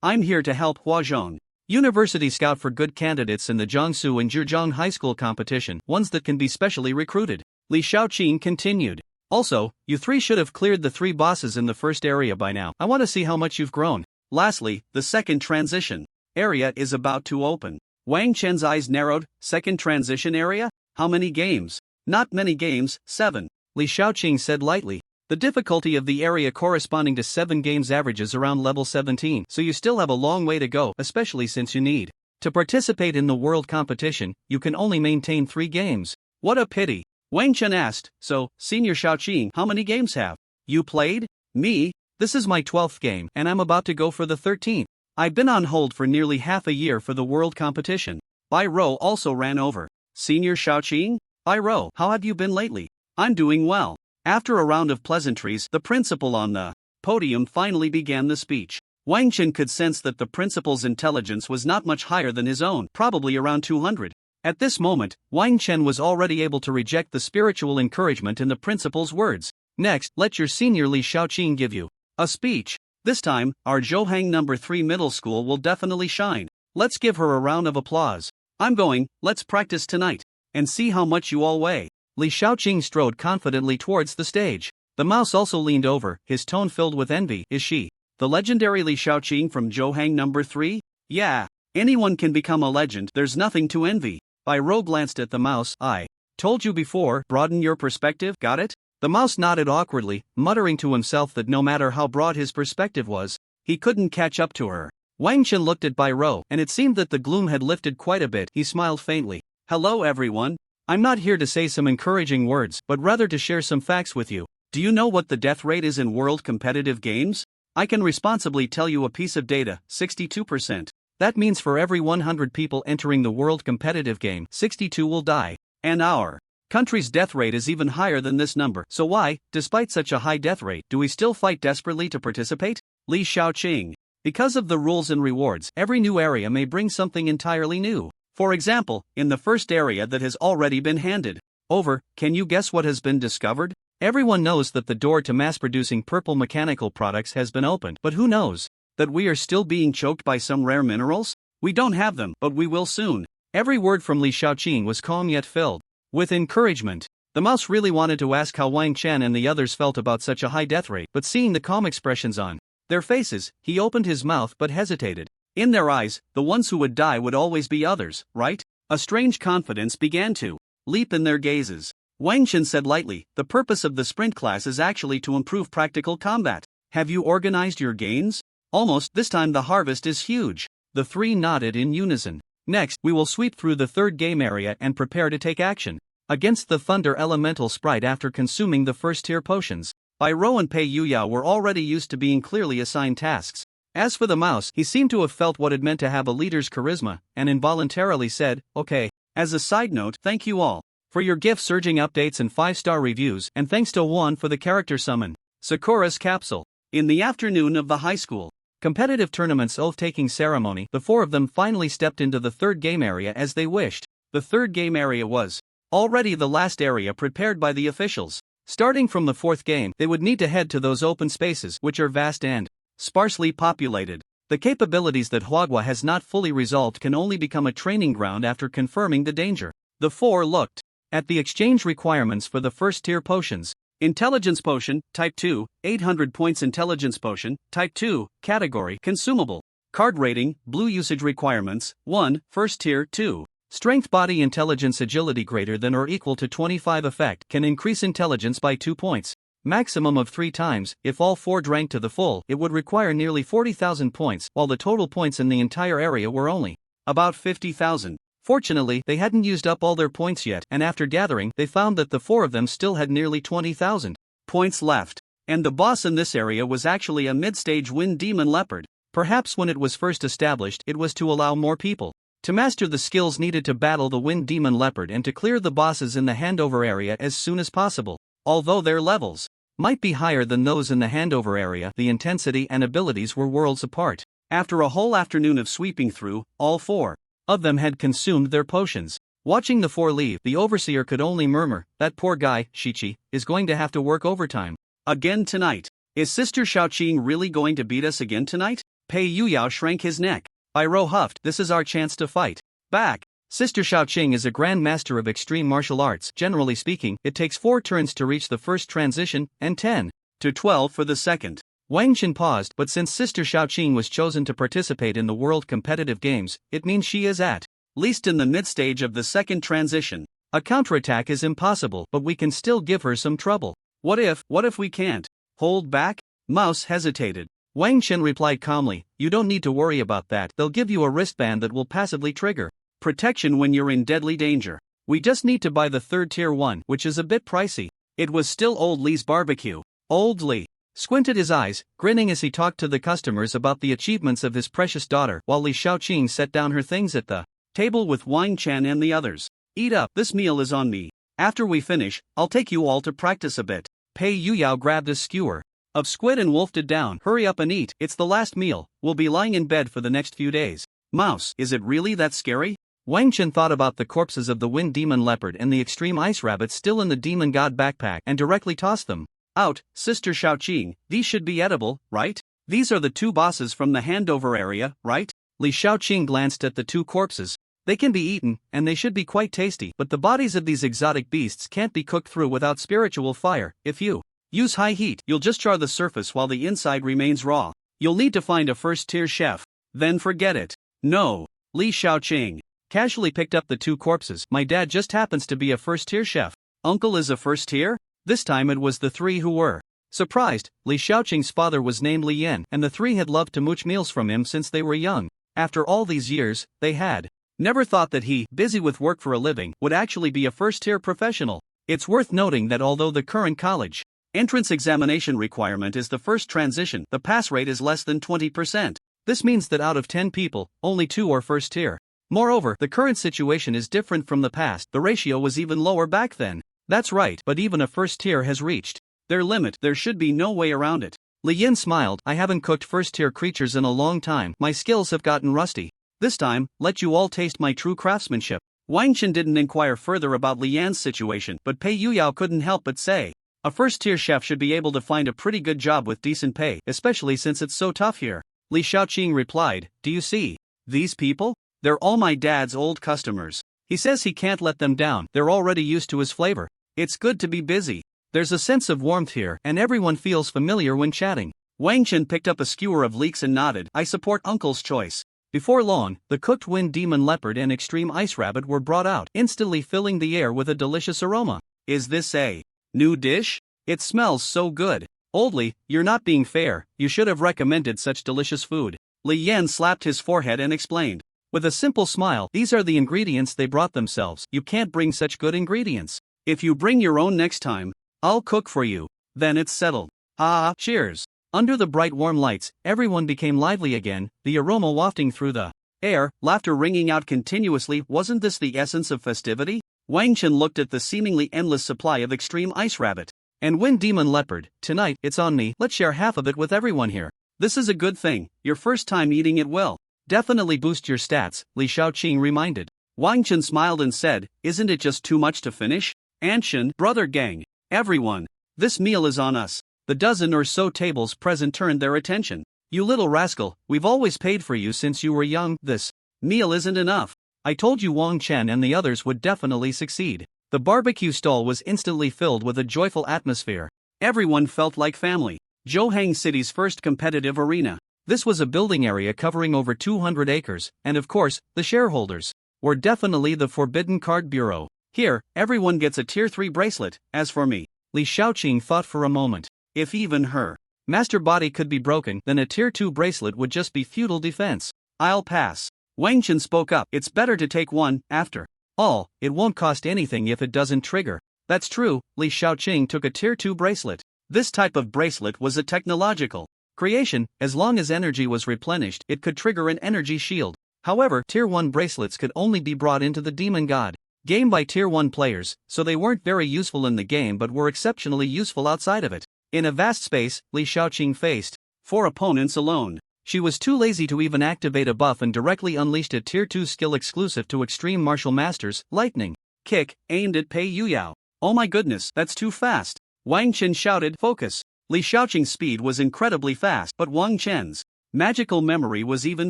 I'm here to help Huazhong University scout for good candidates in the Jiangsu and Zhejiang high school competition, ones that can be specially recruited. Li Shaoqing continued. Also, you 3 should have cleared the 3 bosses in the first area by now. I want to see how much you've grown. Lastly, the second transition area is about to open. Wang Chen's eyes narrowed. Second transition area? How many games? Not many games, 7. Li Shaoqing said lightly. The difficulty of the area corresponding to 7 games averages around level 17, so you still have a long way to go, especially since you need to participate in the world competition. You can only maintain 3 games. What a pity. Wang Chen asked, so, Senior Shaoqing, how many games have you played? Me? This is my 12th game, and I'm about to go for the 13th. I've been on hold for nearly half a year for the world competition. Bai Rou also ran over. Senior Shaoqing? Bai Rou, how have you been lately? I'm doing well. After a round of pleasantries, the principal on the podium finally began the speech. Wang Chen could sense that the principal's intelligence was not much higher than his own, probably around 200. At this moment, Wang Chen was already able to reject the spiritual encouragement in the principal's words. Next, let your senior Li Shaoqing give you A speech. This time, our Zhouhang number 3 middle school will definitely shine. Let's give her a round of applause. I'm going, let's practice tonight. And see how much you all weigh. Li Shaoqing strode confidently towards the stage. The mouse also leaned over, his tone filled with envy. Is she the legendary Li Shaoqing from Zhouhang number 3? Yeah. Anyone can become a legend, there's nothing to envy. Bai Rou glanced at the mouse. I told you before, broaden your perspective, got it? The mouse nodded awkwardly, muttering to himself that no matter how broad his perspective was, he couldn't catch up to her. Wang Chen looked at Bai Rou, and it seemed that the gloom had lifted quite a bit. He smiled faintly. Hello everyone. I'm not here to say some encouraging words, but rather to share some facts with you. Do you know what the death rate is in world competitive games? I can responsibly tell you a piece of data, 62%. That means for every 100 people entering the world competitive game, 62 will die. And our country's death rate is even higher than this number. So why, despite such a high death rate, do we still fight desperately to participate? Li Shaoqing. Because of the rules and rewards, every new area may bring something entirely new. For example, in the first area that has already been handed over, can you guess what has been discovered? Everyone knows that the door to mass-producing purple mechanical products has been opened, but who knows that we are still being choked by some rare minerals? We don't have them, but we will soon. Every word from Li Shaoqing was calm yet filled with encouragement. The mouse really wanted to ask how Wang Chen and the others felt about such a high death rate, but seeing the calm expressions on their faces, he opened his mouth but hesitated. In their eyes, the ones who would die would always be others, right? A strange confidence began to leap in their gazes. Wang Chen said lightly, the purpose of the sprint class is actually to improve practical combat. Have you organized your gains? Almost. This time the harvest is huge. The three nodded in unison. Next, we will sweep through the third game area and prepare to take action against the Thunder Elemental Sprite after consuming the first-tier potions. Bai Rou and Pei Yuyao were already used to being clearly assigned tasks. As for the mouse, he seemed to have felt what it meant to have a leader's charisma, and involuntarily said, okay. As a side note, thank you all for your gift-surging updates and 5-star reviews, and thanks to Juan for the character summon. Sakura's capsule. In the afternoon of the high school competitive tournament's oath-taking ceremony, the four of them finally stepped into the third game area as they wished. The third game area was already the last area prepared by the officials. Starting from the fourth game, they would need to head to those open spaces, which are vast and sparsely populated. The capabilities that Huagua has not fully resolved can only become a training ground after confirming the danger. The four looked at the exchange requirements for the first-tier potions. Intelligence Potion, Type 2, 800 points. Intelligence Potion, Type 2, Category, Consumable. Card Rating, Blue. Usage Requirements, 1, First Tier, 2. Strength. Body Intelligence. Agility greater than or equal to 25. Effect, can increase intelligence by 2 points. Maximum of 3 times. If all 4 drank to the full, it would require nearly 40,000 points, while the total points in the entire area were only about 50,000. Fortunately, they hadn't used up all their points yet, and after gathering, they found that the four of them still had nearly 20,000 points left. And the boss in this area was actually a mid-stage wind demon leopard. Perhaps when it was first established, it was to allow more people to master the skills needed to battle the wind demon leopard and to clear the bosses in the handover area as soon as possible. Although their levels might be higher than those in the handover area, the intensity and abilities were worlds apart. After a whole afternoon of sweeping through, all four of them had consumed their potions. Watching the four leave, the overseer could only murmur, that poor guy, Shichi, is going to have to work overtime again tonight. Is Sister Shaoqing really going to beat us again tonight? Pei Yuyao shrank his neck. Bai Rou huffed, this is our chance to fight back. Sister Shaoqing is a grand master of extreme martial arts. Generally speaking, it takes 4 turns to reach the first transition, and 10 to 12 for the second. Wang Chen paused, but since Sister Shaoqing was chosen to participate in the World Competitive Games, it means she is at least in the mid-stage of the second transition. A counterattack is impossible, but we can still give her some trouble. What if we can't hold back? Mouse hesitated. Wang Chen replied calmly, you don't need to worry about that. They'll give you a wristband that will passively trigger protection when you're in deadly danger. We just need to buy the third tier one, which is a bit pricey. It was still Old Lee's barbecue. Old Lee squinted his eyes, grinning as he talked to the customers about the achievements of his precious daughter, while Li Shaoqing set down her things at the table with Wang Chen and the others. Eat up, this meal is on me. After we finish, I'll take you all to practice a bit. Pei Yuyao grabbed a skewer of squid and wolfed it down. Hurry up and eat, it's the last meal, we'll be lying in bed for the next few days. Mouse, is it really that scary? Wang Chen thought about the corpses of the wind demon leopard and the extreme ice rabbit still in the demon god backpack and directly tossed them Out, Sister Xiaoqing, these should be edible, right? These are the two bosses from the handover area, right? Li Xiaoqing glanced at the two corpses. They can be eaten, and they should be quite tasty, but the bodies of these exotic beasts can't be cooked through without spiritual fire. If you use high heat, you'll just char the surface while the inside remains raw. You'll need to find a first-tier chef. Then forget it. No. Li Xiaoqing casually picked up the two corpses. My dad just happens to be a first-tier chef. Uncle is a first-tier? This time it was the three who were. Surprised, Li Xiaoqing's father was named Li Yan, and the three had loved to mooch meals from him since they were young. After all these years, they had never thought that he, busy with work for a living, would actually be a first-tier professional. It's worth noting that although the current college entrance examination requirement is the first transition, the pass rate is less than 20%. This means that out of 10 people, only 2 are first-tier. Moreover, the current situation is different from the past. The ratio was even lower back then. That's right, but even a first-tier has reached their limit. There should be no way around it. Li Yin smiled. I haven't cooked first-tier creatures in a long time. My skills have gotten rusty. This time, let you all taste my true craftsmanship. Wang Chen didn't inquire further about Li Yan's situation, but Pei Yuyao couldn't help but say, a first-tier chef should be able to find a pretty good job with decent pay, especially since it's so tough here. Li Xiaoqing replied, do you see these people? They're all my dad's old customers. He says he can't let them down. They're already used to his flavor. It's good to be busy. There's a sense of warmth here, and everyone feels familiar when chatting. Wang Chen picked up a skewer of leeks and nodded, I support Uncle's choice. Before long, the cooked wind demon leopard and extreme ice rabbit were brought out, instantly filling the air with a delicious aroma. Is this a new dish? It smells so good. Oldly, you're not being fair. You should have recommended such delicious food. Li Yan slapped his forehead and explained. With a simple smile, these are the ingredients they brought themselves. You can't bring such good ingredients. If you bring your own next time, I'll cook for you. Then it's settled. Ah, cheers. Under the bright warm lights, everyone became lively again, the aroma wafting through the air, laughter ringing out continuously. Wasn't this the essence of festivity? Wang Chen looked at the seemingly endless supply of extreme ice rabbit and wind demon leopard. Tonight, it's on me. Let's share half of it with everyone here. This is a good thing. Your first time eating it will definitely boost your stats, Li Xiaoqing reminded. Wang Chen smiled and said, isn't it just too much to finish? Anshan, brother gang, everyone, this meal is on us. The dozen or so tables present turned their attention. You little rascal, we've always paid for you since you were young. This meal isn't enough. I told you Wang Chen and the others would definitely succeed. The barbecue stall was instantly filled with a joyful atmosphere. Everyone felt like family. Zhouhang City's first competitive arena. This was a building area covering over 200 acres, and of course, the shareholders were definitely the Forbidden Card Bureau. Here, everyone gets a Tier 3 bracelet. As for me, Li Xiaoqing thought for a moment. If even her master body could be broken, then a Tier 2 bracelet would just be futile defense. I'll pass. Wang Chen spoke up. It's better to take one. After all, it won't cost anything if it doesn't trigger. That's true. Li Xiaoqing took a Tier 2 bracelet. This type of bracelet was a technological creation. As long as energy was replenished, it could trigger an energy shield. However, Tier 1 bracelets could only be brought into the Demon God game by Tier 1 players, so they weren't very useful in the game but were exceptionally useful outside of it. In a vast space, Li Xiaoqing faced 4 opponents alone. She was too lazy to even activate a buff and directly unleashed a Tier 2 skill exclusive to Extreme Martial Masters, Lightning Kick, aimed at Pei Yuyao. Oh my goodness, that's too fast. Wang Chen shouted, focus. Li Xiaoqing's speed was incredibly fast, but Wang Chen's magical memory was even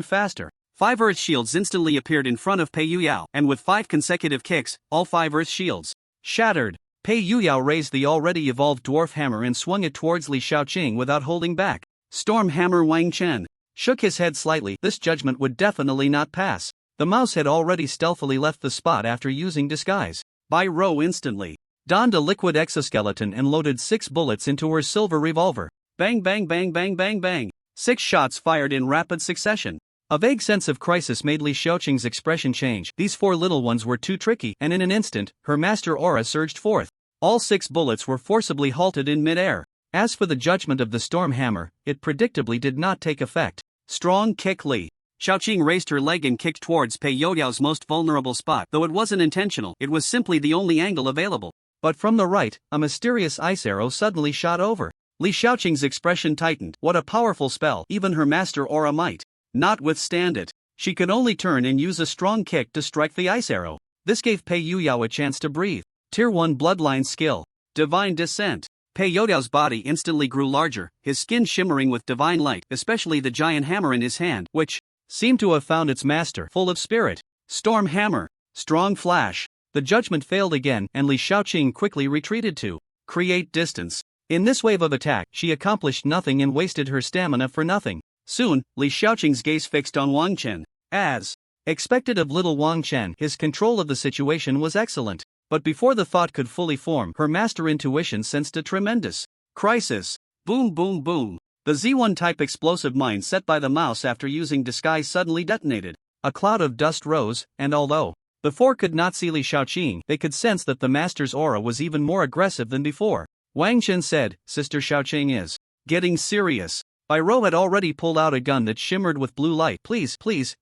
faster. 5 earth shields instantly appeared in front of Pei Yuyao, and with 5 consecutive kicks, all 5 earth shields shattered. Pei Yuyao raised the already evolved dwarf hammer and swung it towards Li Xiaoqing without holding back. Storm Hammer. Wang Chen shook his head slightly. This judgment would definitely not pass. The mouse had already stealthily left the spot after using disguise. Bai Rou instantly donned a liquid exoskeleton and loaded 6 bullets into her silver revolver. Bang bang bang bang bang bang. 6 shots fired in rapid succession. A vague sense of crisis made Li Xiaoqing's expression change. These 4 little ones were too tricky, and in an instant, her master aura surged forth. All 6 bullets were forcibly halted in mid-air. As for the judgment of the Storm Hammer, it predictably did not take effect. Strong kick. Li Xiaoqing raised her leg and kicked towards Pei Youyao's most vulnerable spot. Though it wasn't intentional, it was simply the only angle available. But from the right, a mysterious ice arrow suddenly shot over. Li Xiaoqing's expression tightened. What a powerful spell. Even her master aura might not withstand it. She could only turn and use a strong kick to strike the ice arrow. This gave Pei Yuyao a chance to breathe. Tier 1 bloodline skill. Divine Descent. Pei Youdao's body instantly grew larger, his skin shimmering with divine light, especially the giant hammer in his hand, which seemed to have found its master, full of spirit. Storm hammer. Strong flash. The judgment failed again, and Li Shaoqing quickly retreated to create distance. In this wave of attack, she accomplished nothing and wasted her stamina for nothing. Soon, Li Shaoqing's gaze fixed on Wang Chen. As expected of little Wang Chen, his control of the situation was excellent. But before the thought could fully form, her master intuition sensed a tremendous crisis. Boom boom boom. The Z1-type explosive mine set by the mouse after using disguise suddenly detonated. A cloud of dust rose, and although the four could not see Li Shaoqing, they could sense that the master's aura was even more aggressive than before. Wang Chen said, Sister Shaoqing is getting serious. Bai Rou had already pulled out a gun that shimmered with blue light. Please,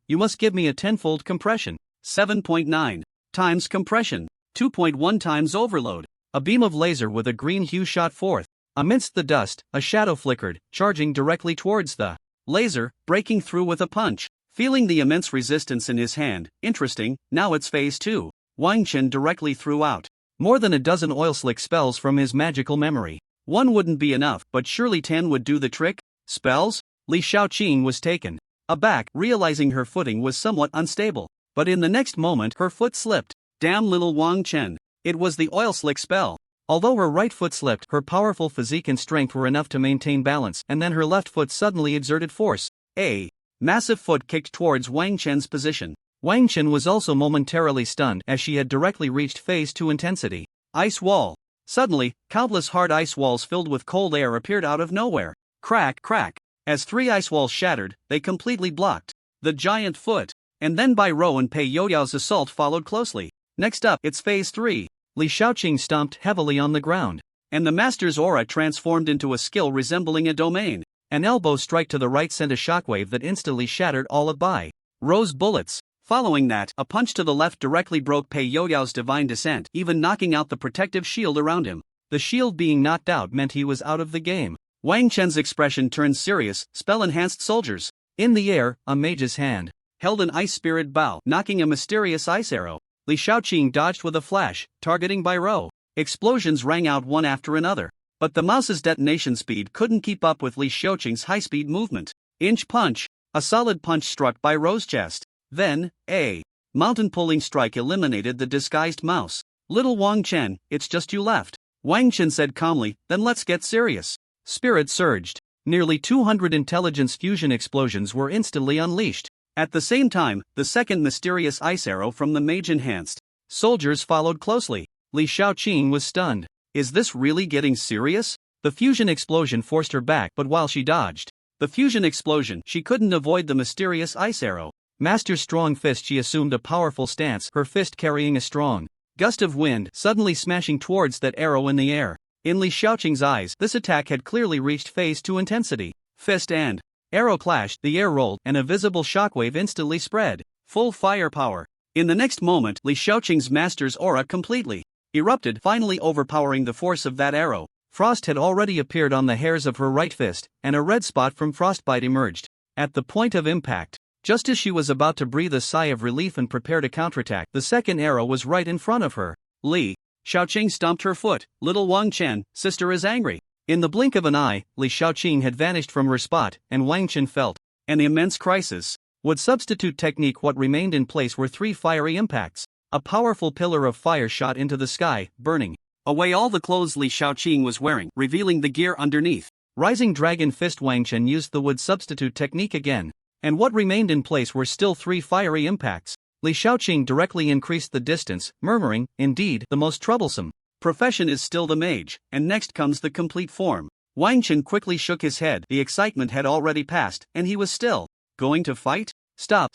you must give me a tenfold compression. 7.9 times compression. 2.1 times overload. A beam of laser with a green hue shot forth. Amidst the dust, a shadow flickered, charging directly towards the laser, breaking through with a punch. Feeling the immense resistance in his hand, interesting, now it's phase 2. Wang Chen directly threw out more than a dozen oil slick spells from his magical memory. One wouldn't be enough, but surely 10 would do the trick? Spells? Li Shaoqing was taken aback, realizing her footing was somewhat unstable. But in the next moment, her foot slipped. Damn little Wang Chen. It was the oil slick spell. Although her right foot slipped, her powerful physique and strength were enough to maintain balance, and then her left foot suddenly exerted force. A massive foot kicked towards Wang Chen's position. Wang Chen was also momentarily stunned as she had directly reached phase 2 intensity. Ice wall. Suddenly, countless hard ice walls filled with cold air appeared out of nowhere. Crack, crack. As 3 ice walls shattered, they completely blocked the giant foot. And then Bai Rou and Pei Youdao's assault followed closely. Next up, it's phase 3. Li Shaoqing stomped heavily on the ground, and the master's aura transformed into a skill resembling a domain. An elbow strike to the right sent a shockwave that instantly shattered all of Bai Rou's bullets. Following that, a punch to the left directly broke Pei Youdao's divine descent, even knocking out the protective shield around him. The shield being knocked out meant he was out of the game. Wang Chen's expression turned serious. Spell-enhanced soldiers. In the air, a mage's hand held an ice spirit bow, knocking a mysterious ice arrow. Li Shaoqing dodged with a flash, targeting Bai Rou. Explosions rang out one after another. But the mouse's detonation speed couldn't keep up with Li Shaoqing's high-speed movement. Inch punch. A solid punch struck Bai Rou's chest. Then, a mountain-pulling strike eliminated the disguised mouse. Little Wang Chen, it's just you left. Wang Chen said calmly, then let's get serious. Spirit surged. Nearly 200 intelligence fusion explosions were instantly unleashed. At the same time, the second mysterious ice arrow from the mage enhanced soldiers followed closely. Li Shaoqing was stunned. Is this really getting serious? The fusion explosion forced her back, but while she dodged the fusion explosion, she couldn't avoid the mysterious ice arrow. Master's strong fist, she assumed a powerful stance, her fist carrying a strong gust of wind, suddenly smashing towards that arrow in the air. In Li Shaoqing's eyes, this attack had clearly reached phase 2 intensity. Fist and arrow clashed, the air rolled, and a visible shockwave instantly spread. Full firepower. In the next moment, Li Shaoqing's master's aura completely erupted, finally overpowering the force of that arrow. Frost had already appeared on the hairs of her right fist, and a red spot from frostbite emerged. At the point of impact, just as she was about to breathe a sigh of relief and prepare to counterattack, the second arrow was right in front of her. Li Shaoqing stomped her foot. Little Wang Chen, sister is angry. In the blink of an eye, Li Shaoqing had vanished from her spot, and Wang Chen felt an immense crisis. Would substitute technique. What remained in place were 3 fiery impacts. A powerful pillar of fire shot into the sky, burning away all the clothes Li Shaoqing was wearing, revealing the gear underneath. Rising dragon fist. Wang Chen used the wood substitute technique again. And what remained in place were still 3 fiery impacts. Li Shaoqing directly increased the distance, murmuring, indeed, the most troublesome profession is still the mage, and next comes the complete form. Wang Chen quickly shook his head. The excitement had already passed, and he was still going to fight? Stop,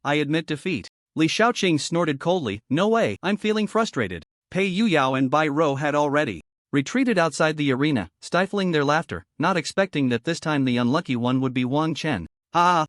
I admit defeat. Li Shaoqing snorted coldly, no way, I'm feeling frustrated. Pei Youyao and Bai Rou had already retreated outside the arena, stifling their laughter, not expecting that this time the unlucky one would be Wang Chen.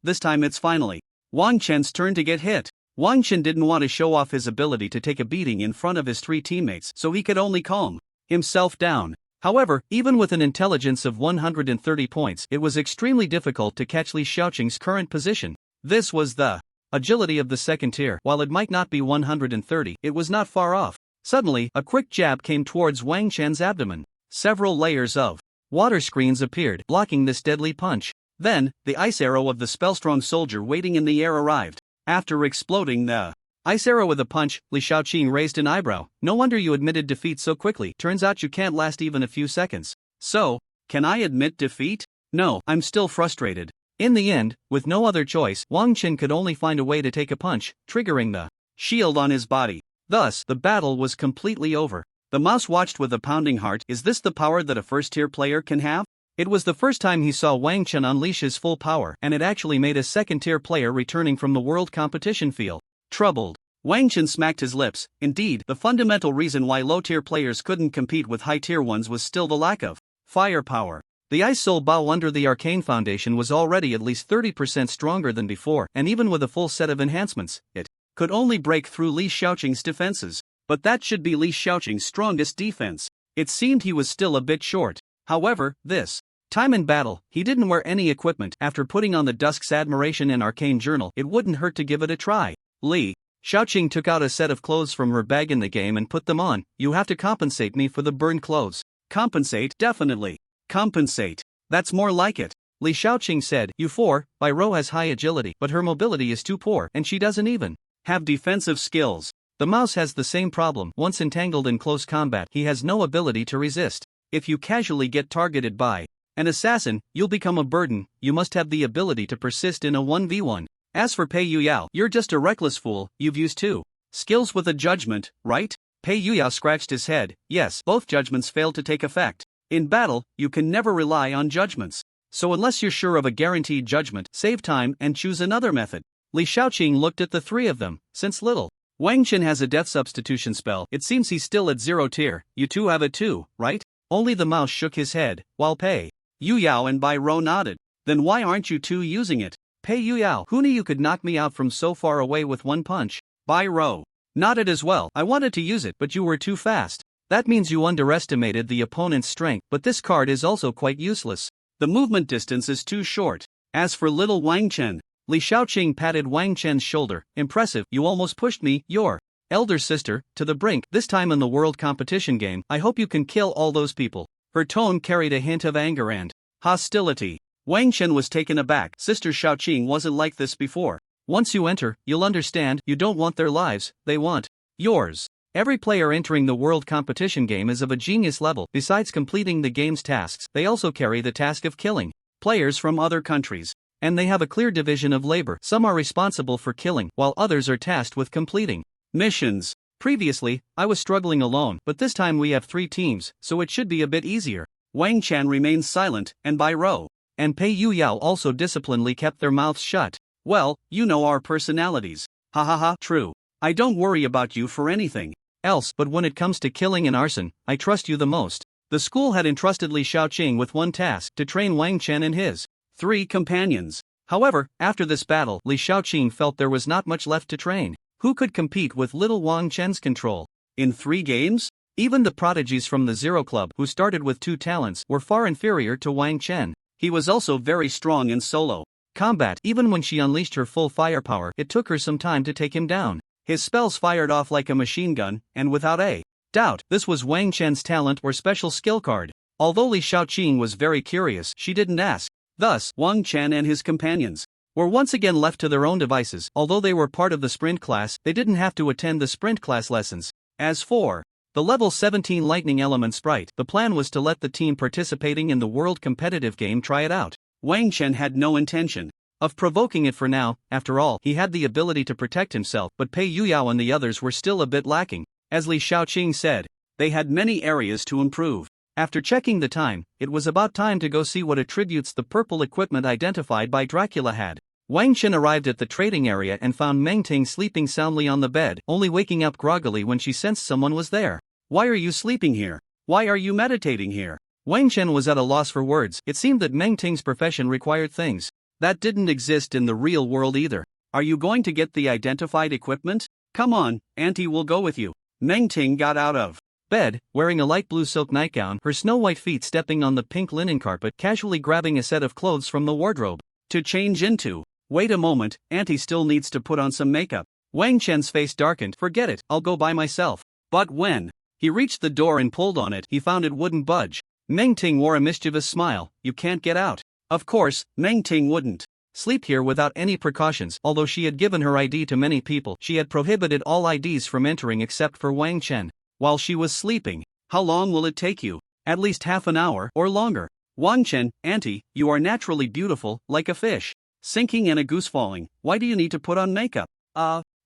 This time it's finally Wang Chen's turn to get hit. Wang Chen didn't want to show off his ability to take a beating in front of his 3 teammates, so he could only calm himself down. However, even with an intelligence of 130 points, it was extremely difficult to catch Li Shaoqing's current position. This was the agility of the second tier. While it might not be 130, it was not far off. Suddenly, a quick jab came towards Wang Chen's abdomen. Several layers of water screens appeared, blocking this deadly punch. Then, the ice arrow of the spellstrong soldier waiting in the air arrived. After exploding the ice arrow with a punch, Li Shaoqing raised an eyebrow. No wonder you admitted defeat so quickly. Turns out you can't last even a few seconds. So, can I admit defeat? No, I'm still frustrated. In the end, with no other choice, Wang Qin could only find a way to take a punch, triggering the shield on his body. Thus, the battle was completely over. The mouse watched with a pounding heart. Is this the power that a first-tier player can have? It was the first time he saw Wang Qin unleash his full power, and it actually made a second-tier player returning from the world competition feel troubled. Wang Qin smacked his lips. Indeed, the fundamental reason why low-tier players couldn't compete with high-tier ones was still the lack of firepower. The Ice Soul Bow under the Arcane Foundation was already at least 30% stronger than before, and even with a full set of enhancements, it could only break through Li Shaoqing's defenses. But that should be Li Shaoqing's strongest defense. It seemed he was still a bit short. However, this time in battle, he didn't wear any equipment. After putting on the Dusk's Admiration and Arcane Journal, it wouldn't hurt to give it a try. Li Shaoqing took out a set of clothes from her bag in the game and put them on. You have to compensate me for the burned clothes. Compensate? Definitely. Compensate. That's more like it. Li Shaoqing said, U4, Bai Rou has high agility, but her mobility is too poor, and she doesn't even have defensive skills. The mouse has the same problem. Once entangled in close combat, he has no ability to resist. If you casually get targeted by an assassin, you'll become a burden. You must have the ability to persist in a 1v1. As for Pei Yuyao, you're just a reckless fool. You've used two skills with a judgment, right? Pei Yuyao scratched his head. Yes, both judgments failed to take effect. In battle, you can never rely on judgments. So unless you're sure of a guaranteed judgment, save time and choose another method. Li Shaoqing looked at the three of them. Since little Wang Qin has a death substitution spell, it seems he's still at 0 tier. You two have it too, right? Only the mouse shook his head, while Pei Yuyao and Bai Rou nodded. Then why aren't you two using it? Pei Yuyao, who knew you could knock me out from so far away with one punch? Bai Rou nodded as well. I wanted to use it, but you were too fast. That means you underestimated the opponent's strength, but this card is also quite useless. The movement distance is too short. As for little Wang Qin, Li Shaoqing patted Wang Chen's shoulder. Impressive, you almost pushed me, your elder sister, to the brink. This time in the world competition game, I hope you can kill all those people. Her tone carried a hint of anger and hostility. Wang Chen was taken aback. Sister Shaoqing wasn't like this before. Once you enter, you'll understand, you don't want their lives, they want yours. Every player entering the world competition game is of a genius level. Besides completing the game's tasks, they also carry the task of killing players from other countries. And they have a clear division of labor. Some are responsible for killing, while others are tasked with completing missions. Previously, I was struggling alone, but this time we have 3 teams, so it should be a bit easier. Wang Chan remained silent, and Bai Rou and Pei Yuyao also disciplinedly kept their mouths shut. Well, you know our personalities. Ha ha ha, true. I don't worry about you for anything else, but when it comes to killing and arson, I trust you the most. The school had entrusted Li Shaoqing with one task, to train Wang Chen and his 3 companions. However, after this battle, Li Shaoqing felt there was not much left to train. Who could compete with little Wang Chen's control? In 3 games? Even the prodigies from the Zero Club, who started with 2 talents, were far inferior to Wang Chen. He was also very strong in solo combat. Even when she unleashed her full firepower, it took her some time to take him down. His spells fired off like a machine gun, and without a doubt, this was Wang Chen's talent or special skill card. Although Li Shaoqing was very curious, she didn't ask. Thus, Wang Chen and his companions were once again left to their own devices. Although they were part of the sprint class, they didn't have to attend the sprint class lessons. As for the level 17 lightning element sprite, the plan was to let the team participating in the world competitive game try it out. Wang Chen had no intention of provoking it for now. After all, he had the ability to protect himself, but Pei Yuyao and the others were still a bit lacking. As Li Shaoqing said, they had many areas to improve. After checking the time, it was about time to go see what attributes the purple equipment identified by Dracula had. Wang Chen arrived at the trading area and found Meng Ting sleeping soundly on the bed, only waking up groggily when she sensed someone was there. Why are you sleeping here? Why are you meditating here? Wang Chen was at a loss for words. It seemed that Meng Ting's profession required things that didn't exist in the real world either. Are you going to get the identified equipment? Come on, Auntie will go with you. Meng Ting got out of bed, wearing a light blue silk nightgown, her snow-white feet stepping on the pink linen carpet, casually grabbing a set of clothes from the wardrobe to change into. Wait a moment, Auntie still needs to put on some makeup. Wang Chen's face darkened. Forget it, I'll go by myself. But when He reached the door and pulled on it. He found it wouldn't budge. Meng Ting wore a mischievous smile. You can't get out. Of course, Meng Ting wouldn't sleep here without any precautions. Although she had given her ID to many people, she had prohibited all IDs from entering except for Wang Chen. While she was sleeping. How long will it take you? At least half an hour or longer. Wang Chen, auntie, you are naturally beautiful, like a fish sinking and a goose falling. Why do you need to put on makeup?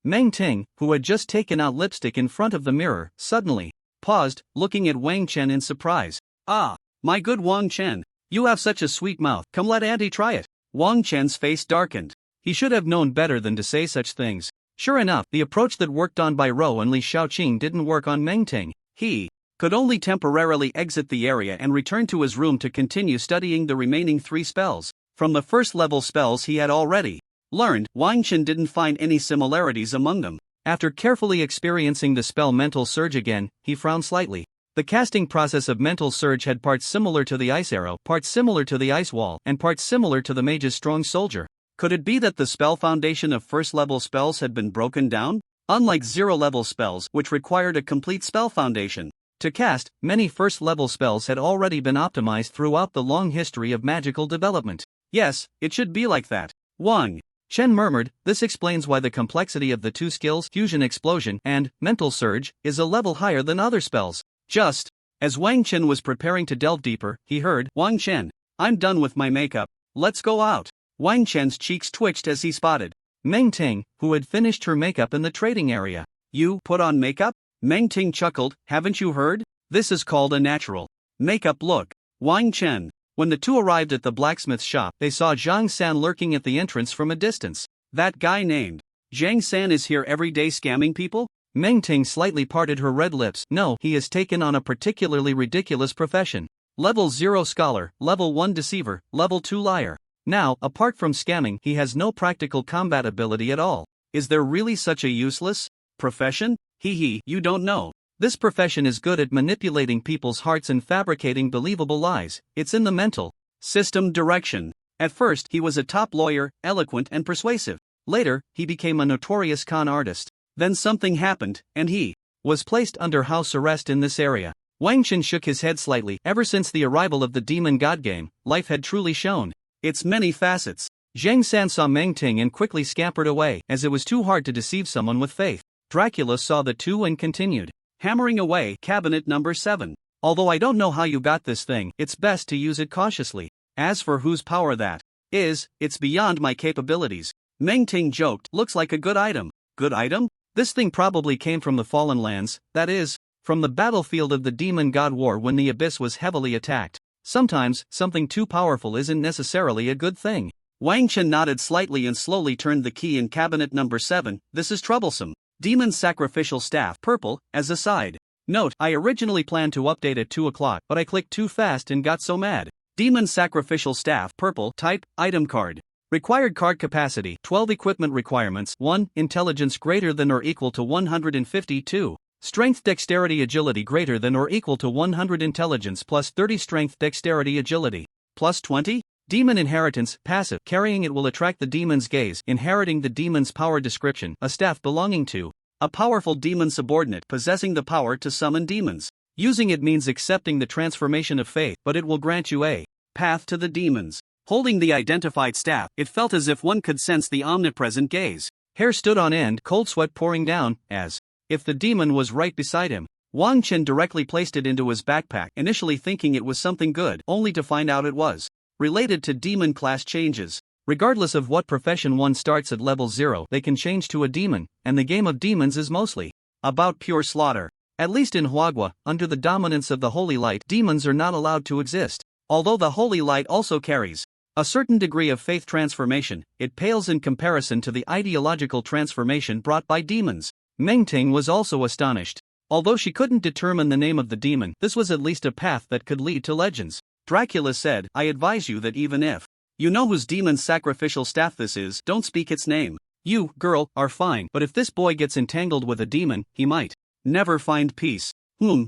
Meng Ting, who had just taken out lipstick in front of the mirror, suddenly paused, looking at Wang Chen in surprise. My good Wang Chen, you have such a sweet mouth. Come, let auntie try it. Wang Chen's face darkened. He should have known better than to say such things. Sure enough, the approach that worked on by Rou and Li Xiaoqing didn't work on Meng Ting. He could only temporarily exit the area and return to his room to continue studying the remaining 3 spells. From the first level spells he had already learned, Wang Chen didn't find any similarities among them. After carefully experiencing the spell Mental Surge again, he frowned slightly. The casting process of Mental Surge had parts similar to the Ice Arrow, parts similar to the Ice Wall, and parts similar to the Mage's Strong Soldier. Could it be that the spell foundation of first-level spells had been broken down? Unlike zero-level spells, which required a complete spell foundation to cast, many first-level spells had already been optimized throughout the long history of magical development. Yes, it should be like that. Wang Chen murmured, this explains why the complexity of the 2 skills, Fusion Explosion and Mental Surge, is a level higher than other spells. Just as Wang Chen was preparing to delve deeper, he heard, Wang Chen, I'm done with my makeup. Let's go out. Wang Chen's cheeks twitched as he spotted Meng Ting, who had finished her makeup in the trading area. You put on makeup? Meng Ting chuckled, haven't you heard? This is called a natural makeup look. Wang Chen. When the two arrived at the blacksmith shop, they saw Zhang San lurking at the entrance from a distance. That guy named Zhang San is here every day scamming people? Meng Ting slightly parted her red lips. No, he has taken on a particularly ridiculous profession. Level 0 scholar, level 1 deceiver, level 2 liar. Now, apart from scamming, he has no practical combat ability at all. Is there really such a useless profession? Hee, you don't know. This profession is good at manipulating people's hearts and fabricating believable lies. It's in the mental system direction. At first, he was a top lawyer, eloquent and persuasive. Later, he became a notorious con artist. Then something happened, and he was placed under house arrest in this area. Wang Chen shook his head slightly. Ever since the arrival of the Demon God game, life had truly shown its many facets. Zhang San saw Meng Ting and quickly scampered away, as it was too hard to deceive someone with faith. Dracula saw the two and continued hammering away. Cabinet number 7. Although I don't know how you got this thing, it's best to use it cautiously. As for whose power that is, it's beyond my capabilities. Meng Ting joked, looks like a good item. Good item? This thing probably came from the Fallen Lands, that is, from the battlefield of the Demon God War when the Abyss was heavily attacked. Sometimes, something too powerful isn't necessarily a good thing. Wang Chen nodded slightly and slowly turned the key in cabinet number 7. This is troublesome. Demon Sacrificial Staff, purple, as a side note. I originally planned to update at 2 o'clock, but I clicked too fast and got so mad. Demon Sacrificial Staff, purple, type, item card. Required card capacity, 12 equipment requirements, 1, intelligence greater than or equal to 152. Strength dexterity agility greater than or equal to 100 intelligence plus 30 strength dexterity agility. Plus 20? Demon inheritance, passive. Carrying it will attract the demon's gaze. Inheriting the demon's power description, a staff belonging to a powerful demon subordinate possessing the power to summon demons. Using it means accepting the transformation of faith, but it will grant you a path to the demons. Holding the identified staff, it felt as if one could sense the omnipresent gaze. Hair stood on end, cold sweat pouring down, as if the demon was right beside him. Wang Chen directly placed it into his backpack, initially thinking it was something good, only to find out it was related to demon class changes. Regardless of what profession one starts at level 0, they can change to a demon, and the game of demons is mostly about pure slaughter. At least in Huagua, under the dominance of the Holy Light, demons are not allowed to exist. Although the Holy Light also carries a certain degree of faith transformation, it pales in comparison to the ideological transformation brought by demons. Meng Ting was also astonished. Although she couldn't determine the name of the demon, this was at least a path that could lead to legends. Dracula said, I advise you that even if you know whose demon's sacrificial staff this is, don't speak its name. You, girl, are fine, but if this boy gets entangled with a demon, he might never find peace.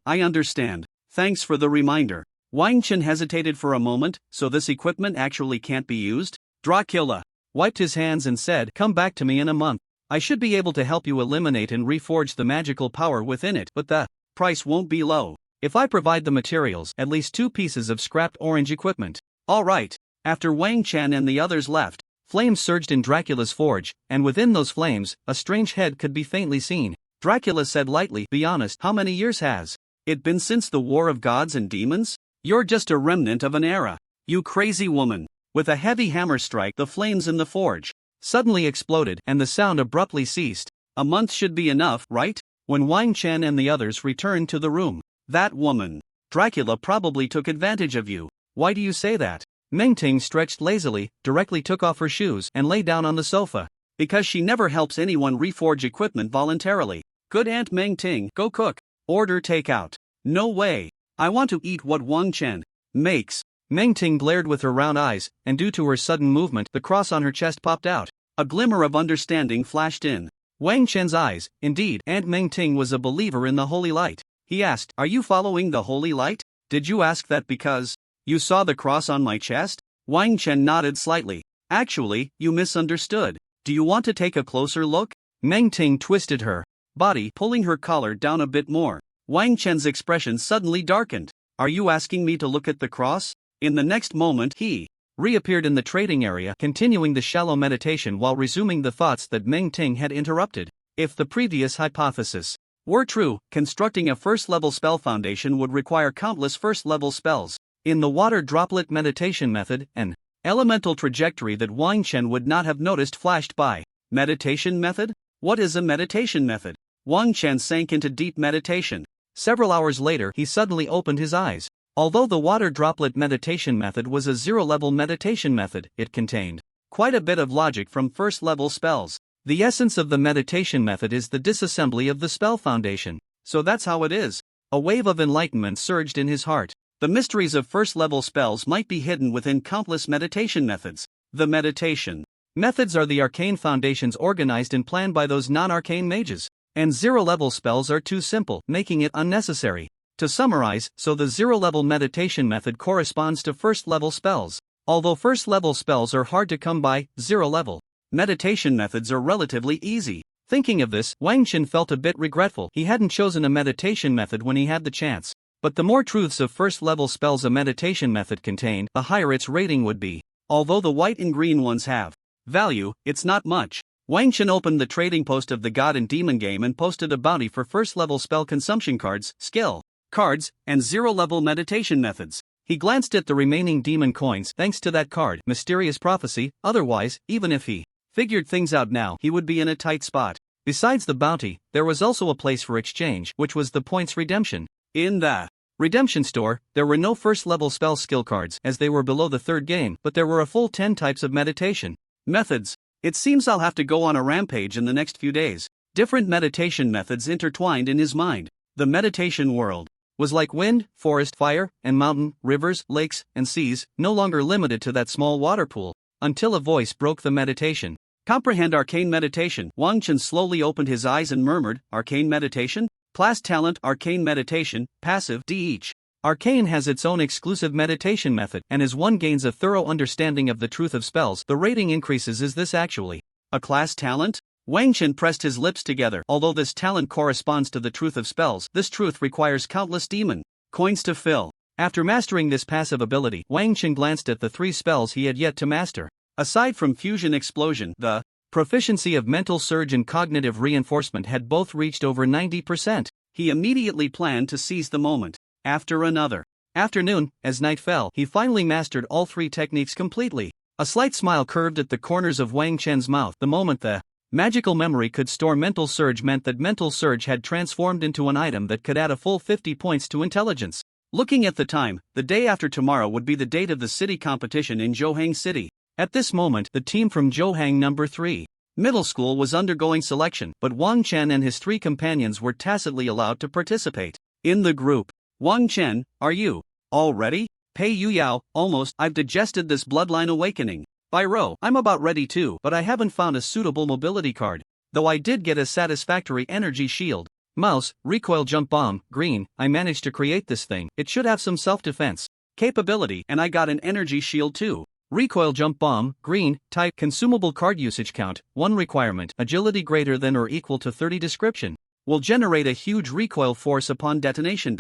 I understand. Thanks for the reminder. Wang Chen hesitated for a moment. So this equipment actually can't be used? Dracula wiped his hands and said, come back to me in a month. I should be able to help you eliminate and reforge the magical power within it, but the price won't be low. If I provide the materials, at least 2 pieces of scrapped orange equipment. Alright. After Wang Chen and the others left, flames surged in Dracula's forge, and within those flames, a strange head could be faintly seen. Dracula said lightly, "Be honest, how many years has it been since the War of Gods and Demons? You're just a remnant of an era. You crazy woman." With a heavy hammer strike, the flames in the forge suddenly exploded, and the sound abruptly ceased. "A month should be enough, right?" When Wang Chen and the others returned to the room. "That woman. Dracula probably took advantage of you." "Why do you say that?" Meng Ting stretched lazily, directly took off her shoes, and lay down on the sofa. "Because she never helps anyone reforge equipment voluntarily." "Good Aunt Meng Ting, go cook. Order takeout." "No way. I want to eat what Wang Chen makes." Meng Ting glared with her round eyes, and due to her sudden movement, the cross on her chest popped out. A glimmer of understanding flashed in Wang Chen's eyes. Indeed, Aunt Meng Ting was a believer in the holy light. He asked, "Are you following the holy light? Did you ask that because you saw the cross on my chest?" Wang Chen nodded slightly. "Actually, you misunderstood. Do you want to take a closer look?" Meng Ting twisted her body, pulling her collar down a bit more. Wang Chen's expression suddenly darkened. "Are you asking me to look at the cross?" In the next moment, he reappeared in the trading area, continuing the shallow meditation while resuming the thoughts that Meng Ting had interrupted. If the previous hypothesis were true, constructing a first-level spell foundation would require countless first-level spells. In the water droplet meditation method, an elemental trajectory that Wang Chen would not have noticed flashed by. Meditation method? What is a meditation method? Wang Chen sank into deep meditation. Several hours later, he suddenly opened his eyes. Although the water droplet meditation method was a zero-level meditation method, it contained quite a bit of logic from first-level spells. The essence of the meditation method is the disassembly of the spell foundation. So that's how it is. A wave of enlightenment surged in his heart. The mysteries of first-level spells might be hidden within countless meditation methods. The meditation methods are the arcane foundations organized and planned by those non-arcane mages. And zero-level spells are too simple, making it unnecessary. To summarize, so the zero-level meditation method corresponds to first-level spells. Although first-level spells are hard to come by, zero-level meditation methods are relatively easy. Thinking of this, Wang Chen felt a bit regretful. He hadn't chosen a meditation method when he had the chance. But the more truths of first-level spells a meditation method contained, the higher its rating would be. Although the white and green ones have value, it's not much. Wang Chen opened the trading post of the God and Demon game and posted a bounty for first-level spell consumption cards, skill cards, and zero-level meditation methods. He glanced at the remaining demon coins thanks to that card, Mysterious Prophecy. Otherwise, even if he figured things out now, he would be in a tight spot. Besides the bounty, there was also a place for exchange, which was the points redemption. In the redemption store, there were no first-level spell skill cards as they were below the third game, but there were a full 10 types of meditation methods. It seems I'll have to go on a rampage in the next few days. Different meditation methods intertwined in his mind. The meditation world was like wind, forest, fire, and mountain, rivers, lakes, and seas, no longer limited to that small water pool, until a voice broke the meditation. Comprehend arcane meditation. Wang Chen slowly opened his eyes and murmured, "Arcane meditation? Class talent, arcane meditation, passive, D each." Arcane has its own exclusive meditation method, and as one gains a thorough understanding of the truth of spells, the rating increases. Is this actually a class talent? Wang Chen pressed his lips together. Although this talent corresponds to the truth of spells, this truth requires countless demon coins to fill. After mastering this passive ability, Wang Chen glanced at the 3 spells he had yet to master. Aside from Fusion Explosion, the proficiency of Mental Surge and Cognitive Reinforcement had both reached over 90%. He immediately planned to seize the moment. After another afternoon, as night fell, he finally mastered all 3 techniques completely. A slight smile curved at the corners of Wang Chen's mouth. The moment the magical memory could store Mental Surge meant that Mental Surge had transformed into an item that could add a full 50 points to intelligence. Looking at the time, the day after tomorrow would be the date of the city competition in Zhohang City. At this moment, the team from Zhohang No. 3 Middle School was undergoing selection, but Wang Chen and his 3 companions were tacitly allowed to participate in the group. "Wang Chen, are you all ready?" "Pei Yuyao, almost. I've digested this bloodline awakening." "By Ro, I'm about ready too, but I haven't found a suitable mobility card. Though I did get a satisfactory energy shield." "Mouse, recoil jump bomb, green, I managed to create this thing. It should have some self-defense capability, and I got an energy shield too." Recoil jump bomb, green, type, consumable card usage count, 1 requirement, agility greater than or equal to 30 description. will generate a huge recoil force upon detonation.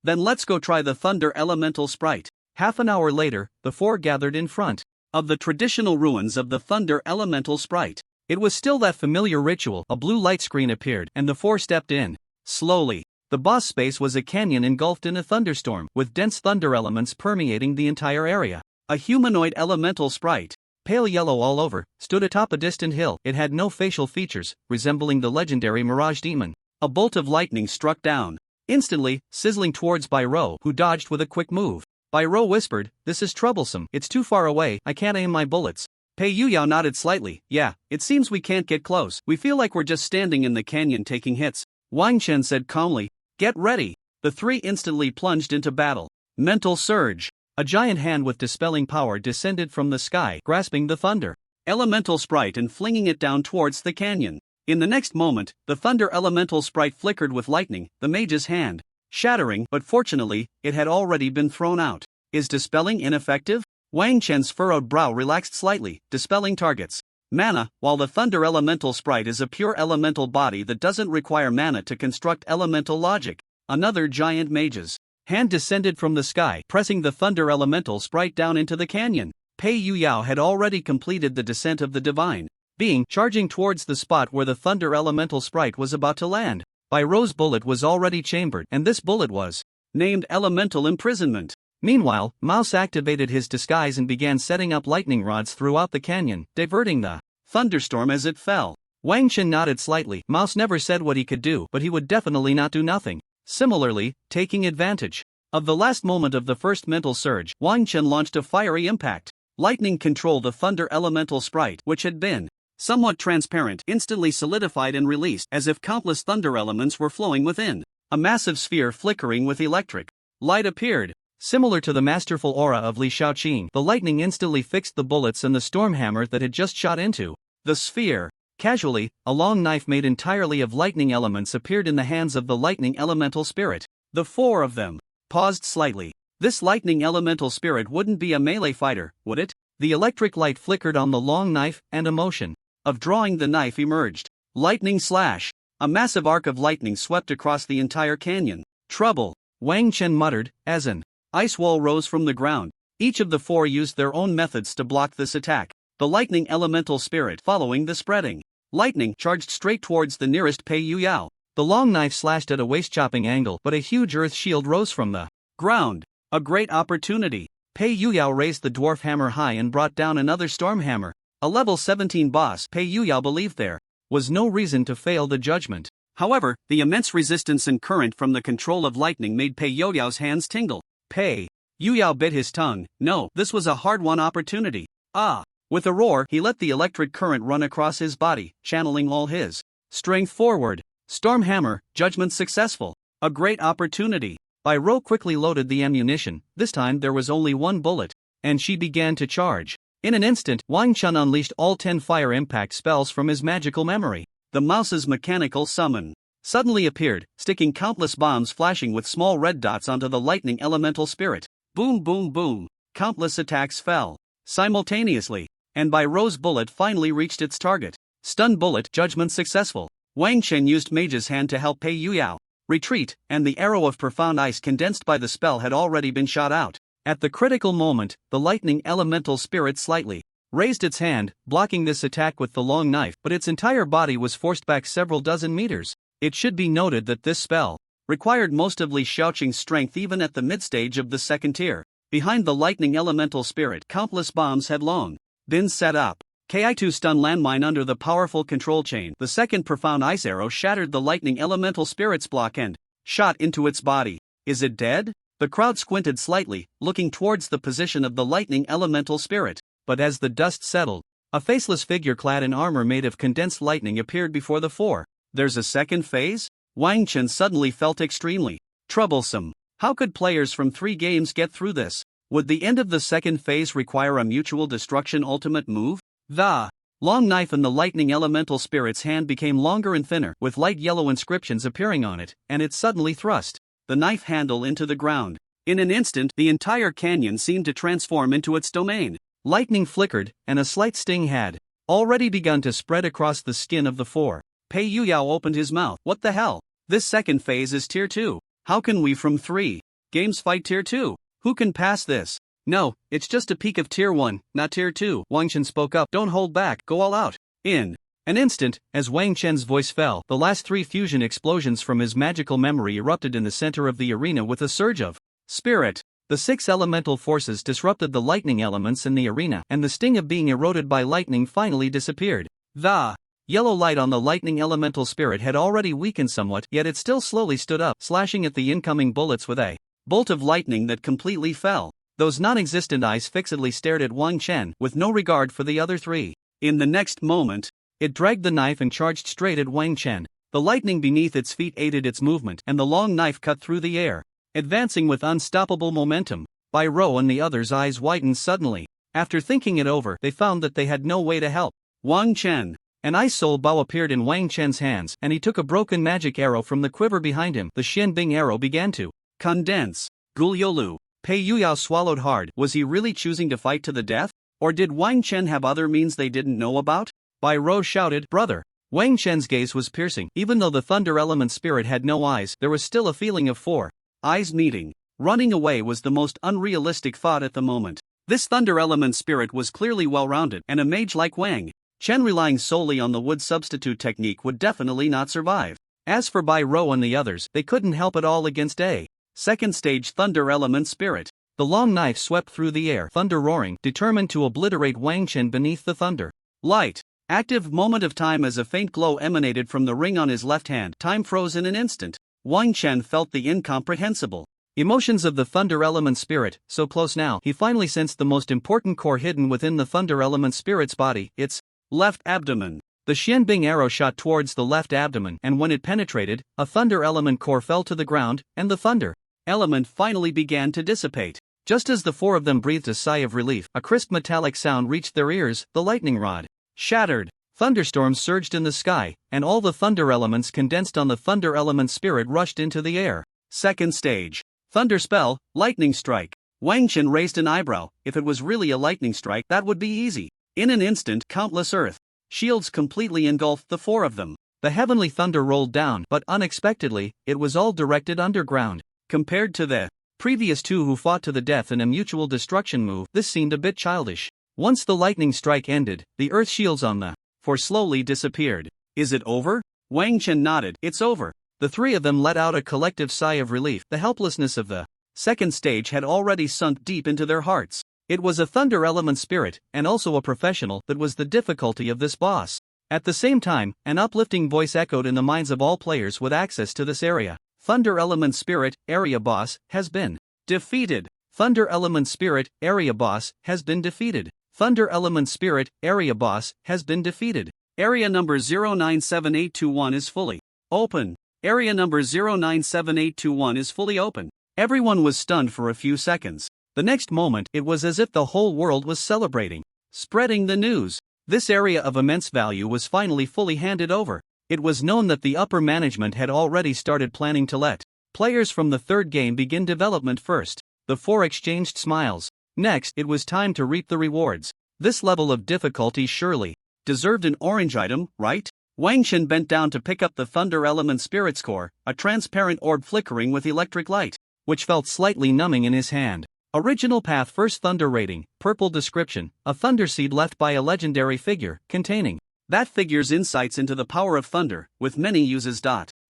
Then let's go try the thunder elemental sprite. Half an hour later, the four gathered in front of the traditional ruins of the thunder elemental sprite. It was still that familiar ritual. A blue light screen appeared, and the four stepped in. Slowly. The boss space was a canyon engulfed in a thunderstorm, with dense thunder elements permeating the entire area. A humanoid elemental sprite, pale yellow all over, stood atop a distant hill. It had no facial features, resembling the legendary Mirage Demon. A bolt of lightning struck down, instantly, sizzling towards Byro, who dodged with a quick move. Byro whispered, "This is troublesome. It's too far away. I can't aim my bullets." Pei Yuyao nodded slightly. "Yeah, it seems we can't get close. We feel like we're just standing in the canyon taking hits." Wang Chen said calmly, "Get ready." The three instantly plunged into battle. Mental surge. A giant hand with dispelling power descended from the sky, grasping the thunder elemental sprite and flinging it down towards the canyon. In the next moment, the thunder elemental sprite flickered with lightning, the mage's hand shattering, but fortunately, it had already been thrown out. Is dispelling ineffective? Wang Chen's furrowed brow relaxed slightly, dispelling targets. Mana. While the thunder elemental sprite is a pure elemental body that doesn't require mana to construct elemental logic. Another giant mage's hand descended from the sky, pressing the thunder elemental sprite down into the canyon. Pei Yuyao had already completed the descent of the divine being, charging towards the spot where the thunder elemental sprite was about to land. Byro's bullet was already chambered, and this bullet was named Elemental Imprisonment. Meanwhile, Mouse activated his disguise and began setting up lightning rods throughout the canyon, diverting the thunderstorm as it fell. Wang Chen nodded slightly. Mouse never said what he could do, but he would definitely not do nothing. Similarly, taking advantage of the last moment of the first mental surge, Wang Chen launched a fiery impact. Lightning controlled the thunder elemental sprite, which had been somewhat transparent, instantly solidified and released, as if countless thunder elements were flowing within. A massive sphere flickering with electric light appeared. Similar to the masterful aura of Li Shaoqing, the lightning instantly fixed the bullets and the storm hammer that had just shot into the sphere. Casually, a long knife made entirely of lightning elements appeared in the hands of the lightning elemental spirit. The four of them paused slightly. This lightning elemental spirit wouldn't be a melee fighter, would it? The electric light flickered on the long knife, and a motion of drawing the knife emerged. Lightning slash. A massive arc of lightning swept across the entire canyon. Trouble, Wang Chen muttered, as an ice wall rose from the ground. Each of the four used their own methods to block this attack. The lightning elemental spirit, following the spreading lightning, charged straight towards the nearest Pei Yuyao. The long knife slashed at a waist-chopping angle, but a huge earth shield rose from the ground. A great opportunity. Pei Yuyao raised the dwarf hammer high and brought down another storm hammer. A level 17 boss. Pei Yuyao believed there was no reason to fail the judgment. However, the immense resistance and current from the control of lightning made Pei Yuyao's hands tingle. Pei Yuyao bit his tongue. No, this was a hard-won opportunity. Ah! With a roar, he let the electric current run across his body, channeling all his strength forward. Storm hammer, judgment successful. A great opportunity. Byro quickly loaded the ammunition. This time there was only one bullet, and she began to charge. In an instant, Wang Chen unleashed all 10 fire impact spells from his magical memory. The mouse's mechanical summon suddenly appeared, sticking countless bombs flashing with small red dots onto the lightning elemental spirit. Boom boom boom. Countless attacks fell simultaneously, and Byro's bullet finally reached its target. Stun bullet, judgment successful. Wang Chen used Mage's hand to help Pei Yuyao retreat, and the arrow of profound ice condensed by the spell had already been shot out. At the critical moment, the lightning elemental spirit slightly raised its hand, blocking this attack with the long knife, but its entire body was forced back several dozen meters. It should be noted that this spell required most of Li Shaoqing's strength even at the mid-stage of the second tier. Behind the lightning elemental spirit, countless bombs had long been set up. Ki2 stun landmine under the powerful control chain. The second profound ice arrow shattered the lightning elemental spirit's block and shot into its body. Is it dead? The crowd squinted slightly, looking towards the position of the lightning elemental spirit. But as the dust settled, a faceless figure clad in armor made of condensed lightning appeared before the four. There's a second phase? Wang Chen suddenly felt extremely troublesome. How could players from 3 games get through this? Would the end of the second phase require a mutual destruction ultimate move? The long knife in the lightning elemental spirit's hand became longer and thinner, with light yellow inscriptions appearing on it, and it suddenly thrust the knife handle into the ground. In an instant, the entire canyon seemed to transform into its domain. Lightning flickered, and a slight sting had already begun to spread across the skin of the four. Pei Yuyao opened his mouth. What the hell? This second phase is Tier 2. How can we from 3 games fight Tier 2? Who can pass this? No, it's just a peak of Tier 1, not Tier 2. Wang Chen spoke up. Don't hold back, go all out. In an instant, as Wang Chen's voice fell, the last 3 fusion explosions from his magical memory erupted in the center of the arena with a surge of spirit. The 6 elemental forces disrupted the lightning elements in the arena, and the sting of being eroded by lightning finally disappeared. The yellow light on the lightning elemental spirit had already weakened somewhat, yet it still slowly stood up, slashing at the incoming bullets with a bolt of lightning that completely fell. Those non-existent eyes fixedly stared at Wang Chen, with no regard for the other 3. In the next moment, it dragged the knife and charged straight at Wang Chen. The lightning beneath its feet aided its movement, and the long knife cut through the air, advancing with unstoppable momentum. Bai Rou and the others' eyes widened suddenly. After thinking it over, they found that they had no way to help Wang Chen. An ice soul bow appeared in Wang Chen's hands, and he took a broken magic arrow from the quiver behind him. The Xianbing arrow began to condense. Guliolu. Pei Yuyao swallowed hard. Was he really choosing to fight to the death? Or did Wang Chen have other means they didn't know about? Bai Rou shouted, "Brother!" Wang Chen's gaze was piercing. Even though the thunder element spirit had no eyes, there was still a feeling of 4 eyes meeting. Running away was the most unrealistic thought at the moment. This thunder element spirit was clearly well-rounded, and a mage like Wang Chen relying solely on the wood substitute technique would definitely not survive. As for Bai Rou and the others, they couldn't help at all against a second stage thunder element spirit. The long knife swept through the air, thunder roaring, determined to obliterate Wang Chen beneath the thunder. Light. Active moment of time as a faint glow emanated from the ring on his left hand. Time froze in an instant. Wang Chen felt the incomprehensible emotions of the thunder element spirit, so close now. He finally sensed the most important core hidden within the thunder element spirit's body, its left abdomen. The Xianbing arrow shot towards the left abdomen, and when it penetrated, a thunder element core fell to the ground, and the thunder element finally began to dissipate. Just as the 4 of them breathed a sigh of relief, a crisp metallic sound reached their ears. The lightning rod shattered. Thunderstorms surged in the sky, and all the thunder elements condensed on the thunder element spirit rushed into the air. Second stage. Thunder spell, lightning strike. Wang Chen raised an eyebrow. If it was really a lightning strike, that would be easy. In an instant, countless earth shields completely engulfed the 4 of them. The heavenly thunder rolled down, but unexpectedly, it was all directed underground. Compared to the previous 2 who fought to the death in a mutual destruction move, this seemed a bit childish. Once the lightning strike ended, the earth shields on the 4 slowly disappeared. Is it over? Wang Chen nodded. It's over. The 3 of them let out a collective sigh of relief. The helplessness of the second stage had already sunk deep into their hearts. It was a thunder element spirit, and also a professional, that was the difficulty of this boss. At the same time, an uplifting voice echoed in the minds of all players with access to this area. Thunder element spirit, area boss, has been defeated. Thunder element spirit, area boss, has been defeated. Thunder element spirit, area boss, has been defeated. Area number 097821 is fully open. Area number 097821 is fully open. Everyone was stunned for a few seconds. The next moment, it was as if the whole world was celebrating, spreading the news. This area of immense value was finally fully handed over. It was known that the upper management had already started planning to let players from the 3rd game begin development first. The 4 exchanged smiles. Next, it was time to reap the rewards. This level of difficulty surely deserved an orange item, right? Wang Chen bent down to pick up the thunder element spirit's core, a transparent orb flickering with electric light, which felt slightly numbing in his hand. Original path, first thunder rating, purple description, a thunder seed left by a legendary figure, containing that figure's insights into the power of thunder, with many uses.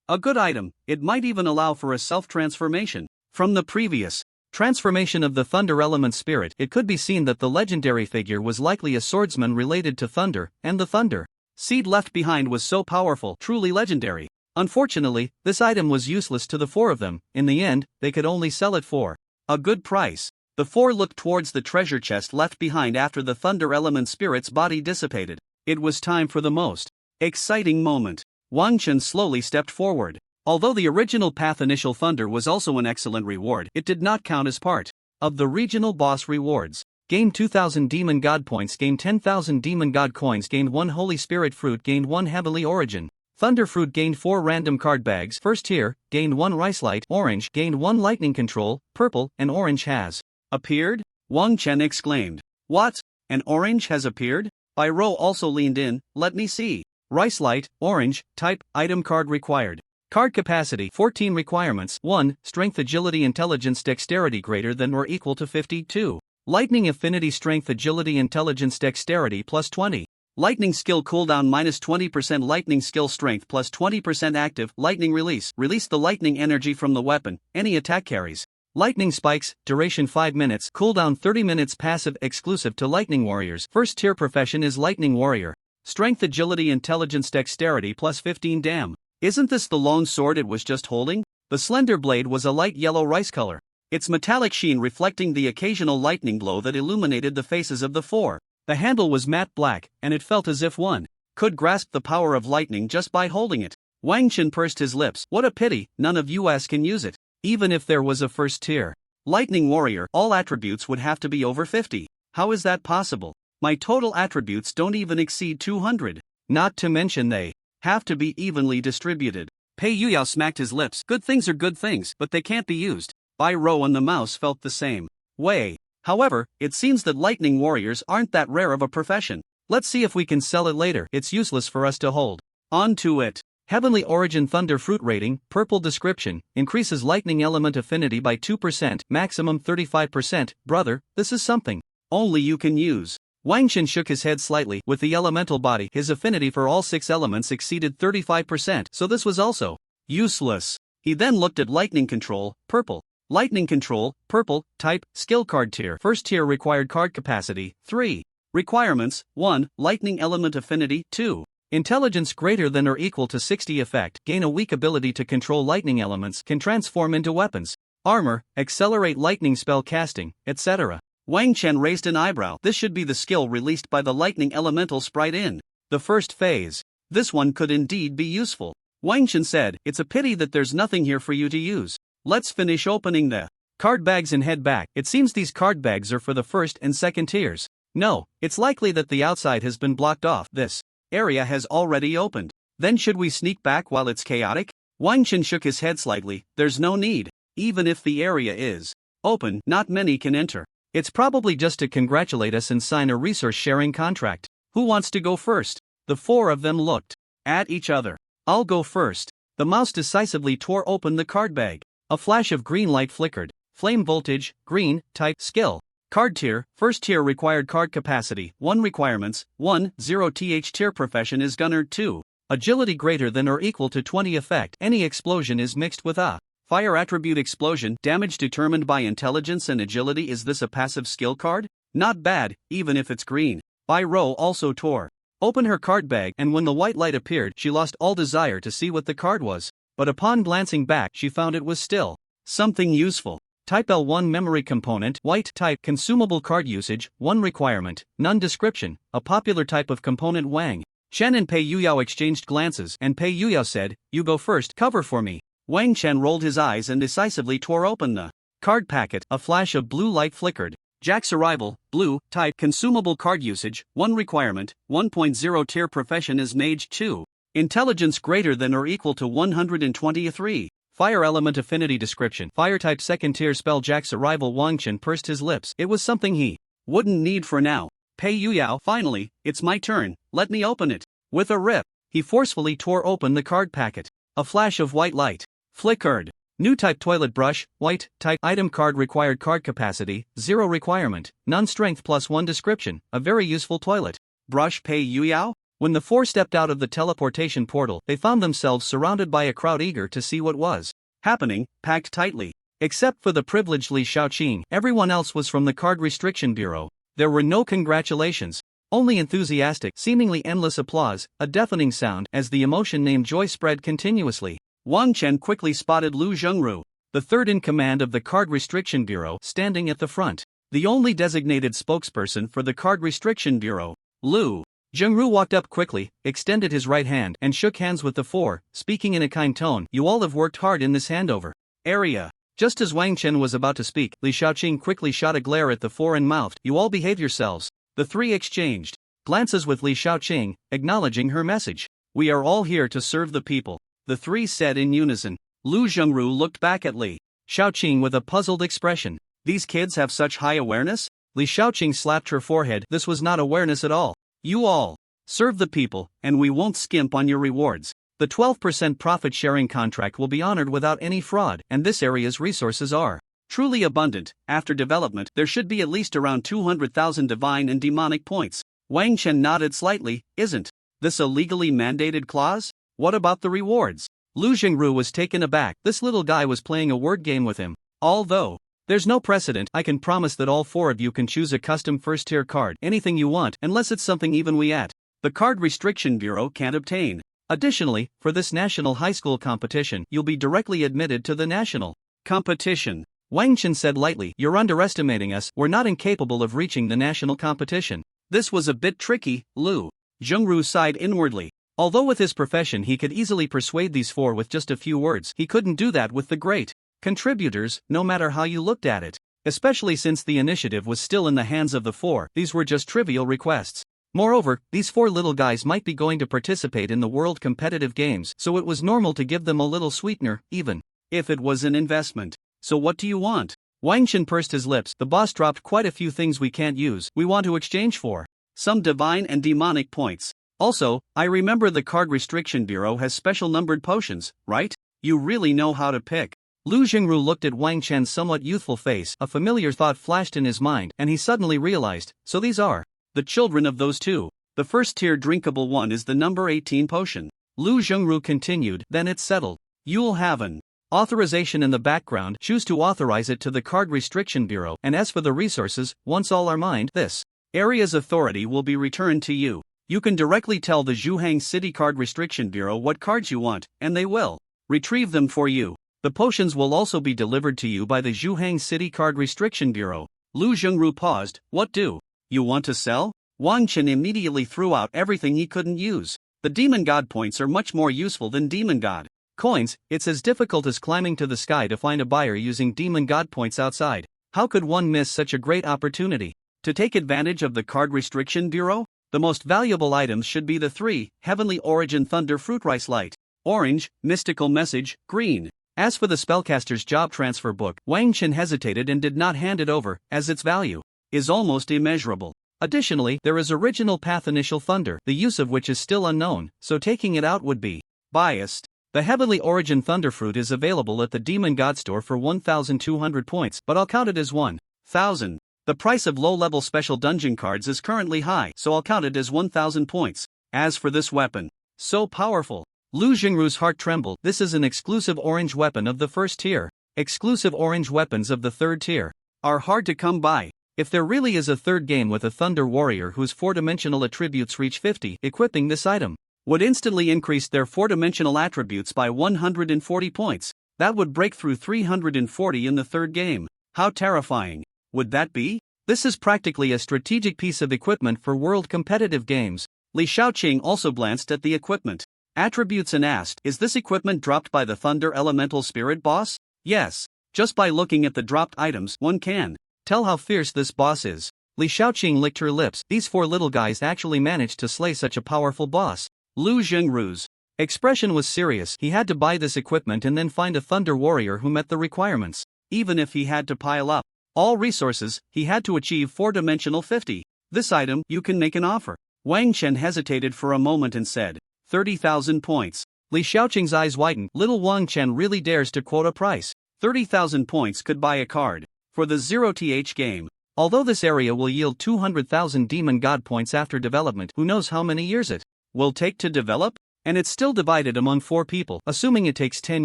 A good item. It might even allow for a self-transformation. From the previous transformation of the thunder element spirit, it could be seen that the legendary figure was likely a swordsman related to thunder, and the thunder seed left behind was so powerful, truly legendary. Unfortunately, this item was useless to the 4 of them. In the end, they could only sell it for a good price. The 4 looked towards the treasure chest left behind after the thunder element spirit's body dissipated. It was time for the most exciting moment. Wang Chen slowly stepped forward. Although the original path initial thunder was also an excellent reward, it did not count as part of the regional boss rewards. Gained 2,000 demon god points, gained 10,000 demon god coins, gained 1 holy spirit fruit, gained 1 heavenly origin. Thunder fruit, gained 4 random card bags, first tier, gained 1 rice light, orange, gained 1 lightning control, purple, and orange has appeared? Wang Chen exclaimed. What? An orange has appeared? Bai Rou also leaned in. Let me see. Rice light, orange, type, item card required. Card capacity 14 requirements 1. Strength agility intelligence dexterity greater than or equal to 50. 2. Lightning affinity strength agility intelligence dexterity plus 20. Lightning skill cooldown minus 20% lightning skill strength plus 20% active lightning release. Release the lightning energy from the weapon, any attack carries. Lightning spikes, duration 5 minutes, cooldown 30 minutes passive exclusive to lightning warriors. First tier profession is lightning warrior. Strength agility intelligence dexterity plus 15 damn. Isn't this the long sword it was just holding? The slender blade was a light yellow rice color. Its metallic sheen reflecting the occasional lightning glow that illuminated the faces of the four. The handle was matte black, and it felt as if one could grasp the power of lightning just by holding it. Wang Chen pursed his lips. What a pity, none of us can use it. Even if there was a first tier lightning warrior, all attributes would have to be over 50. How is that possible? My total attributes don't even exceed 200. Not to mention they have to be evenly distributed. Pei Yuyao smacked his lips. Good things are good things, but they can't be used. Bai Rou and the mouse felt the same way. However, it seems that lightning warriors aren't that rare of a profession. Let's see if we can sell it later. It's useless for us to hold on to it. Heavenly Origin Thunder Fruit Rating, Purple Description, increases lightning element affinity by 2%, maximum 35%. Brother, this is something only you can use. Wang Chen shook his head slightly. With the elemental body, his affinity for all 6 elements exceeded 35%, so this was also useless. He then looked at lightning control, purple. Lightning control, purple, type, skill card tier. First tier required card capacity, 3. Requirements, 1. Lightning element affinity, 2. Intelligence greater than or equal to 60 effect. Gain a weak ability to control lightning elements, can transform into weapons. Armor, accelerate lightning spell casting, etc. Wang Chen raised an eyebrow. This should be the skill released by the lightning elemental sprite in the first phase. This one could indeed be useful. Wang Chen said, it's a pity that there's nothing here for you to use. Let's finish opening the card bags and head back. It seems these card bags are for the first and second tiers. No, it's likely that the outside has been blocked off. This area has already opened. Then should we sneak back while it's chaotic? Wang Chen shook his head slightly. There's no need. Even if the area is open, not many can enter. It's probably just to congratulate us and sign a resource sharing contract. Who wants to go first? The four of them looked at each other. I'll go first. The mouse decisively tore open the card bag. A flash of green light flickered. Flame voltage, green, type, skill. Card tier, first tier required card capacity, 1 requirements, 1, 0 th tier profession is gunner 2. Agility greater than or equal to 20 effect. Any explosion is mixed with a fire attribute explosion. Damage determined by intelligence and agility. Is this a passive skill card? Not bad, even if it's green. Bai Rou also tore open her card bag, and when the white light appeared, she lost all desire to see what the card was. But upon glancing back, she found it was still something useful. Type L1 memory component, white type, consumable card usage, 1 requirement, none description, a popular type of component. Wang Chen and Pei Yuyao exchanged glances, and Pei Yuyao said, you go first, cover for me. Wang Chen rolled his eyes and decisively tore open the card packet. A flash of blue light flickered. Jack's arrival, blue, type, consumable card usage, 1 requirement, 1.0 tier profession is Mage 2. Intelligence greater than or equal to 123. Fire element affinity description. Fire type second tier spell. Jack's arrival. Wang Chen pursed his lips. It was something he wouldn't need for now. Pei Yuyao, finally, it's my turn, let me open it. With a rip, he forcefully tore open the card packet. A flash of white light flickered. New type toilet brush, white, type, item card required card capacity, 0 requirement, none strength plus 1 description, a very useful toilet brush. Pei Yuyao? When the four stepped out of the teleportation portal, they found themselves surrounded by a crowd eager to see what was happening, packed tightly. Except for the privileged Li Shaoqing, everyone else was from the Card Restriction Bureau. There were no congratulations, only enthusiastic, seemingly endless applause, a deafening sound as the emotion named joy spread continuously. Wang Chen quickly spotted Lu Zhengru, the third in command of the Card Restriction Bureau, standing at the front. The only designated spokesperson for the Card Restriction Bureau. Lu Zhengru walked up quickly, extended his right hand, and shook hands with the four, speaking in a kind tone. You all have worked hard in this handover area. Just as Wang Chen was about to speak, Li Shaoqing quickly shot a glare at the four and mouthed, you all behave yourselves. The three exchanged glances with Li Shaoqing, acknowledging her message. We are all here to serve the people, the three said in unison. Lu Zhengru looked back at Li Shaoqing with a puzzled expression. These kids have such high awareness? Li Shaoqing slapped her forehead. This was not awareness at all. You all serve the people, and we won't skimp on your rewards. The 12% profit sharing contract will be honored without any fraud, and this area's resources are truly abundant. After development, there should be at least around 200,000 divine and demonic points. Wang Chen nodded slightly. Isn't this a legally mandated clause? What about the rewards? Lu Jingru was taken aback. This little guy was playing a word game with him. Although there's no precedent, I can promise that all four of you can choose a custom first-tier card, anything you want, unless it's something even we at the Card Restriction Bureau can't obtain. Additionally, for this national high school competition, you'll be directly admitted to the national competition. Wang Chen said lightly, "You're underestimating us, we're not incapable of reaching the national competition." This was a bit tricky. Lu Jingru sighed inwardly. Although with his profession he could easily persuade these four with just a few words, he couldn't do that with the great contributors, no matter how you looked at it. Especially since the initiative was still in the hands of the four, these were just trivial requests. Moreover, these four little guys might be going to participate in the World Competitive Games, so it was normal to give them a little sweetener, even if it was an investment. So what do you want? Wang Chen pursed his lips. The boss dropped quite a few things we can't use, we want to exchange for some divine and demonic points. Also, I remember the Card Restriction Bureau has special numbered potions, right? You really know how to pick. Lu Jingru looked at Wang Chen's somewhat youthful face. A familiar thought flashed in his mind, and he suddenly realized, so these are the children of those two. The first tier drinkable one is the number 18 potion. Lu Jingru continued, then it's settled. You'll have an authorization in the background, choose to authorize it to the Card Restriction Bureau, and as for the resources, once all are mined, this area's authority will be returned to you. You can directly tell the Zhuhang City Card Restriction Bureau what cards you want, and they will retrieve them for you. The potions will also be delivered to you by the Zhuhang City Card Restriction Bureau. Lu Jingru paused. What do you want to sell? Wang Chen immediately threw out everything he couldn't use. The Demon God points are much more useful than Demon God coins. It's as difficult as climbing to the sky to find a buyer using Demon God points outside. How could one miss such a great opportunity to take advantage of the Card Restriction Bureau? The most valuable items should be the three: Heavenly Origin Thunder Fruit Rice Light, orange; Mystical Message, green. As for the Spellcaster's Job Transfer Book, Wang Chen hesitated and did not hand it over, as its value is almost immeasurable. Additionally, there is Original Path Initial Thunder, the use of which is still unknown, so taking it out would be biased. The Heavenly Origin Thunderfruit is available at the Demon God Store for 1,200 points, but I'll count it as 1,000. The price of low-level special dungeon cards is currently high, so I'll count it as 1,000 points. As for this weapon, so powerful. Lu Jingru's heart trembled. This is an exclusive orange weapon of the first tier. Exclusive orange weapons of the third tier are hard to come by. If there really is a third game with a Thunder Warrior whose four-dimensional attributes reach 50, equipping this item would instantly increase their four-dimensional attributes by 140 points. That would break through 340 in the third game. How terrifying would that be? This is practically a strategic piece of equipment for world competitive games. Li Shaoqing also glanced at the equipment attributes and asked, is this equipment dropped by the Thunder Elemental Spirit boss? Yes. Just by looking at the dropped items, one can tell how fierce this boss is. Li Shaoqing licked her lips. These four little guys actually managed to slay such a powerful boss. Lu Jingru's expression was serious. He had to buy this equipment and then find a Thunder Warrior who met the requirements. Even if he had to pile up all resources, he had to achieve four-dimensional 50. This item, you can make an offer. Wang Chen hesitated for a moment and said, 30,000 points. Li Shaoqing's eyes widened. Little Wang Chen really dares to quote a price. 30,000 points could buy a card for the 0th game. Although this area will yield 200,000 Demon God points after development, who knows how many years it will take to develop? And it's still divided among 4 people. Assuming it takes 10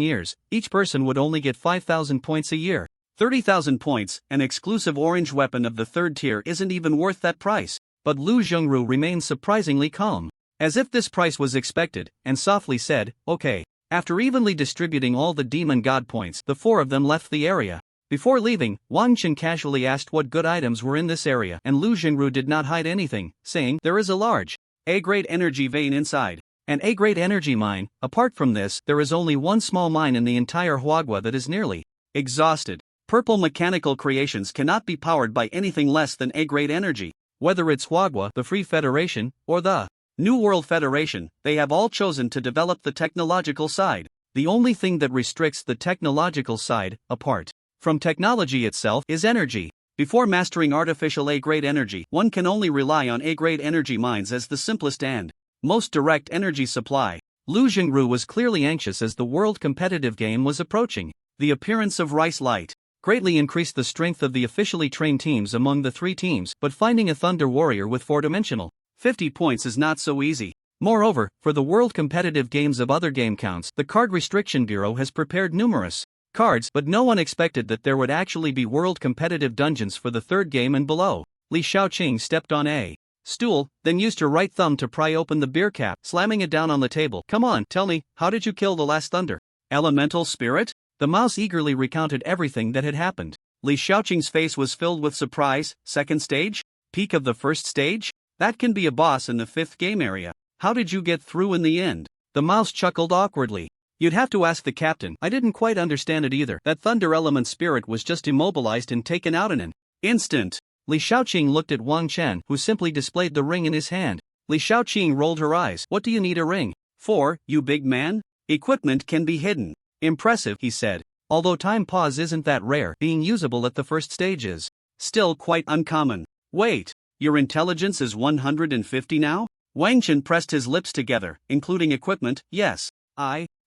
years, each person would only get 5,000 points a year. 30,000 points, an exclusive orange weapon of the third tier isn't even worth that price. But Lu Jingru remained surprisingly calm, as if this price was expected, and softly said, okay. After evenly distributing all the Demon God points, the 4 of them left the area. Before leaving, Wang Chen casually asked what good items were in this area, and Lu Jingru did not hide anything, saying, there is a large A-grade energy vein inside. An A-grade energy mine. Apart from this, there is only one small mine in the entire Huagua that is nearly exhausted. Purple mechanical creations cannot be powered by anything less than A-grade energy. Whether it's Huagua, the Free Federation, or the New World Federation, they have all chosen to develop the technological side. The only thing that restricts the technological side, apart from technology itself, is energy. Before mastering artificial A-grade energy, one can only rely on A-grade energy mines as the simplest and most direct energy supply. Lu Jingru was clearly anxious as the world competitive game was approaching. The appearance of Rice Light greatly increased the strength of the officially trained teams among the 3 teams, but finding a Thunder Warrior with 4-dimensional 50 points is not so easy. Moreover, for the world competitive games of other game counts, the Card Restriction Bureau has prepared numerous cards, but no one expected that there would actually be world competitive dungeons for the 3rd game and below. Li Shaoqing stepped on a stool, then used her right thumb to pry open the beer cap, slamming it down on the table. Come on, tell me, how did you kill the last Thunder Elemental Spirit? The mouse eagerly recounted everything that had happened. Li Shaoqing's face was filled with surprise. 2nd stage? Peak of the 1st stage? That can be a boss in the 5th game area. How did you get through in the end? The mouse chuckled awkwardly. You'd have to ask the captain. I didn't quite understand it either. That Thunder Element Spirit was just immobilized and taken out in an instant. Li Shaoqing looked at Wang Chen, who simply displayed the ring in his hand. Li Shaoqing rolled her eyes. What do you need a ring for, you big man? Equipment can be hidden. Impressive, he said. Although time pause isn't that rare, being usable at the 1st stage is still quite uncommon. Wait, your intelligence is 150 now? Wang Chen pressed his lips together, including equipment. Yes.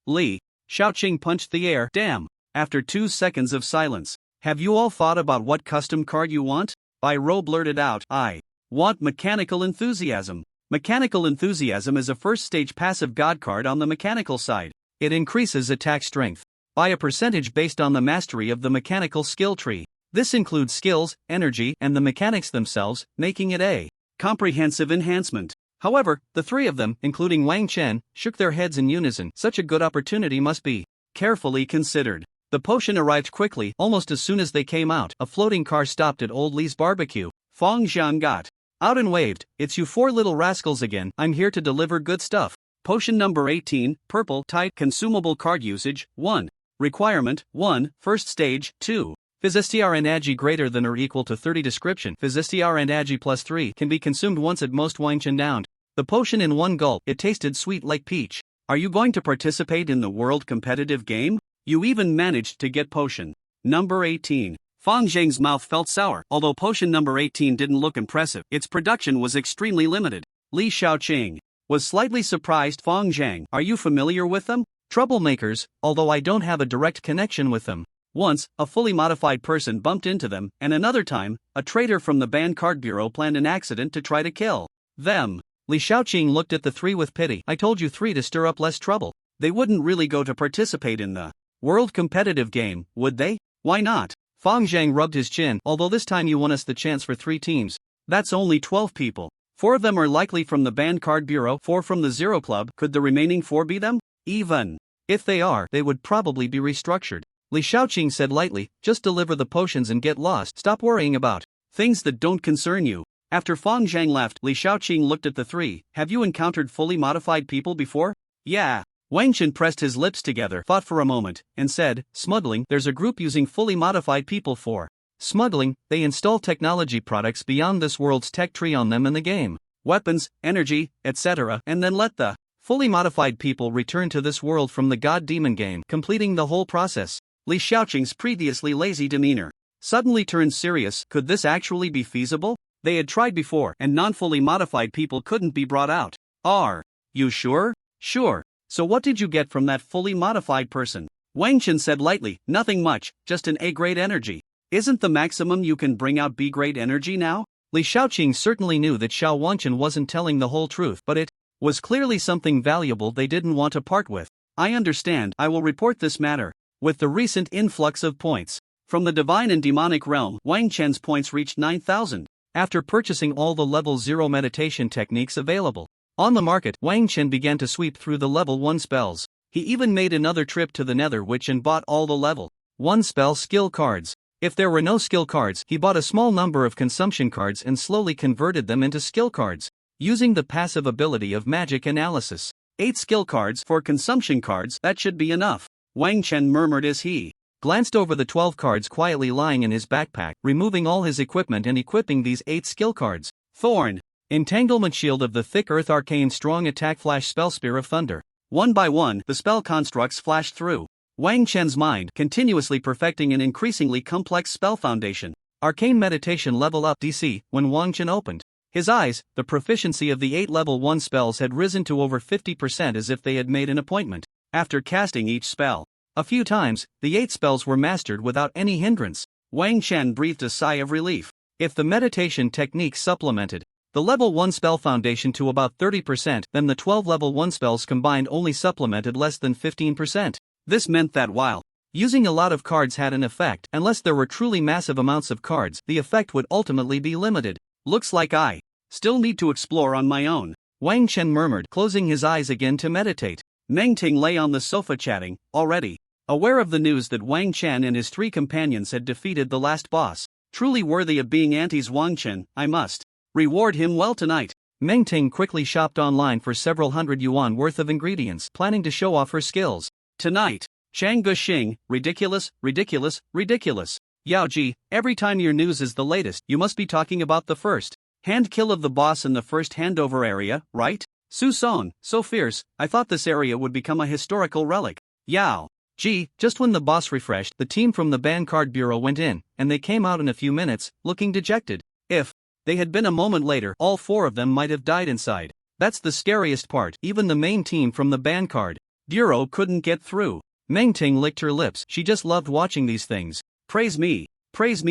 Li Shaoqing punched the air. Damn. After 2 seconds of silence. Have you all thought about what custom card you want? Ro blurted out. I want Mechanical Enthusiasm. Mechanical Enthusiasm is a 1st stage passive god card on the mechanical side. It increases attack strength by a percentage based on the mastery of the mechanical skill tree. This includes skills, energy, and the mechanics themselves, making it a comprehensive enhancement. However, the 3 of them, including Wang Chen, shook their heads in unison. Such a good opportunity must be carefully considered. The potion arrived quickly. Almost as soon as they came out, a floating car stopped at Old Li's barbecue. Fong Zhang got out and waved. It's you 4 little rascals again. I'm here to deliver good stuff. Potion number 18, purple, tight, consumable card usage, 1. Requirement, 1, 1st stage, 2. Physistr and Agi greater than or equal to 30 description. Physistr and Agi plus 3 can be consumed once at most. Wang Chen downed the potion in one gulp. It tasted sweet like peach. Are you going to participate in the world competitive game? You even managed to get potion number 18. Fong Zhang's mouth felt sour. Although potion number 18 didn't look impressive, its production was extremely limited. Li Shaoqing was slightly surprised. Fong Zhang, are you familiar with them? Troublemakers, although I don't have a direct connection with them. Once, a fully modified person bumped into them, and another time, a traitor from the Ban Card Bureau planned an accident to try to kill them. Li Shaoqing looked at the 3 with pity. I told you 3 to stir up less trouble. They wouldn't really go to participate in the world competitive game, would they? Why not? Fong Zhang rubbed his chin. Although this time you won us the chance for 3 teams. That's only 12 people. 4 of them are likely from the Ban Card Bureau, 4 from the Zero Club. Could the remaining 4 be them? Even if they are, they would probably be restructured. Li Shaoqing said lightly, just deliver the potions and get lost. Stop worrying about things that don't concern you. After Fong Zhang left, Li Shaoqing looked at the 3. Have you encountered fully modified people before? Yeah. Wang Chen pressed his lips together, thought for a moment, and said, smuggling. There's a group using fully modified people for smuggling. They install technology products beyond this world's tech tree on them in the game. Weapons, energy, etc. And then let the fully modified people return to this world from the God Demon game, completing the whole process. Li Shaoqing's previously lazy demeanor suddenly turned serious. Could this actually be feasible? They had tried before, and non-fully modified people couldn't be brought out. Are you sure? Sure. So what did you get from that fully modified person? Wang Chen said lightly, nothing much, just an A-grade energy. Isn't the maximum you can bring out B-grade energy now? Li Shaoqing certainly knew that Xiao Wanchen wasn't telling the whole truth, but it was clearly something valuable they didn't want to part with. I understand. I will report this matter. With the recent influx of points from the divine and demonic realm, Wang Chen's points reached 9,000. After purchasing all the level 0 meditation techniques available on the market, Wang Chen began to sweep through the level 1 spells. He even made another trip to the Nether Witch and bought all the level 1 spell skill cards. If there were no skill cards, he bought a small number of consumption cards and slowly converted them into skill cards, using the passive ability of magic analysis. 8 skill cards for consumption cards, that should be enough. Wang Chen murmured as he glanced over the 12 cards quietly lying in his backpack, removing all his equipment and equipping these 8 skill cards. Thorn, Entanglement Shield of the Thick Earth, Arcane Strong Attack, Flash Spell, Spear of Thunder. One by one, the spell constructs flashed through Wang Chen's mind, continuously perfecting an increasingly complex spell foundation. Arcane Meditation level up DC. When Wang Chen opened His eyes, the proficiency of the 8 level 1 spells had risen to over 50% as if they had made an appointment. After casting each spell a few times, the 8 spells were mastered without any hindrance. Wang Chen breathed a sigh of relief. If the meditation technique supplemented the level 1 spell foundation to about 30%, then the 12 level 1 spells combined only supplemented less than 15%. This meant that while using a lot of cards had an effect, unless there were truly massive amounts of cards, the effect would ultimately be limited. Looks like I still need to explore on my own, Wang Chen murmured, closing his eyes again to meditate. Meng Ting lay on the sofa chatting, already aware of the news that Wang Chen and his 3 companions had defeated the last boss. Truly worthy of being Auntie's Wang Chen, I must reward him well tonight. Meng Ting quickly shopped online for several hundred yuan worth of ingredients, planning to show off her skills. Tonight, Chang Guxing, ridiculous, ridiculous, ridiculous. Yao Ji, every time your news is the latest, you must be talking about the first hand kill of the boss in the first handover area, right? Su Song, so fierce, I thought this area would become a historical relic. Yao Ji, just when the boss refreshed, the team from the ban card bureau went in, and they came out in a few minutes, looking dejected. If they had been a moment later, all 4 of them might have died inside. That's the scariest part, even the main team from the ban card bureau couldn't get through. Meng Ting licked her lips, she just loved watching these things. Praise me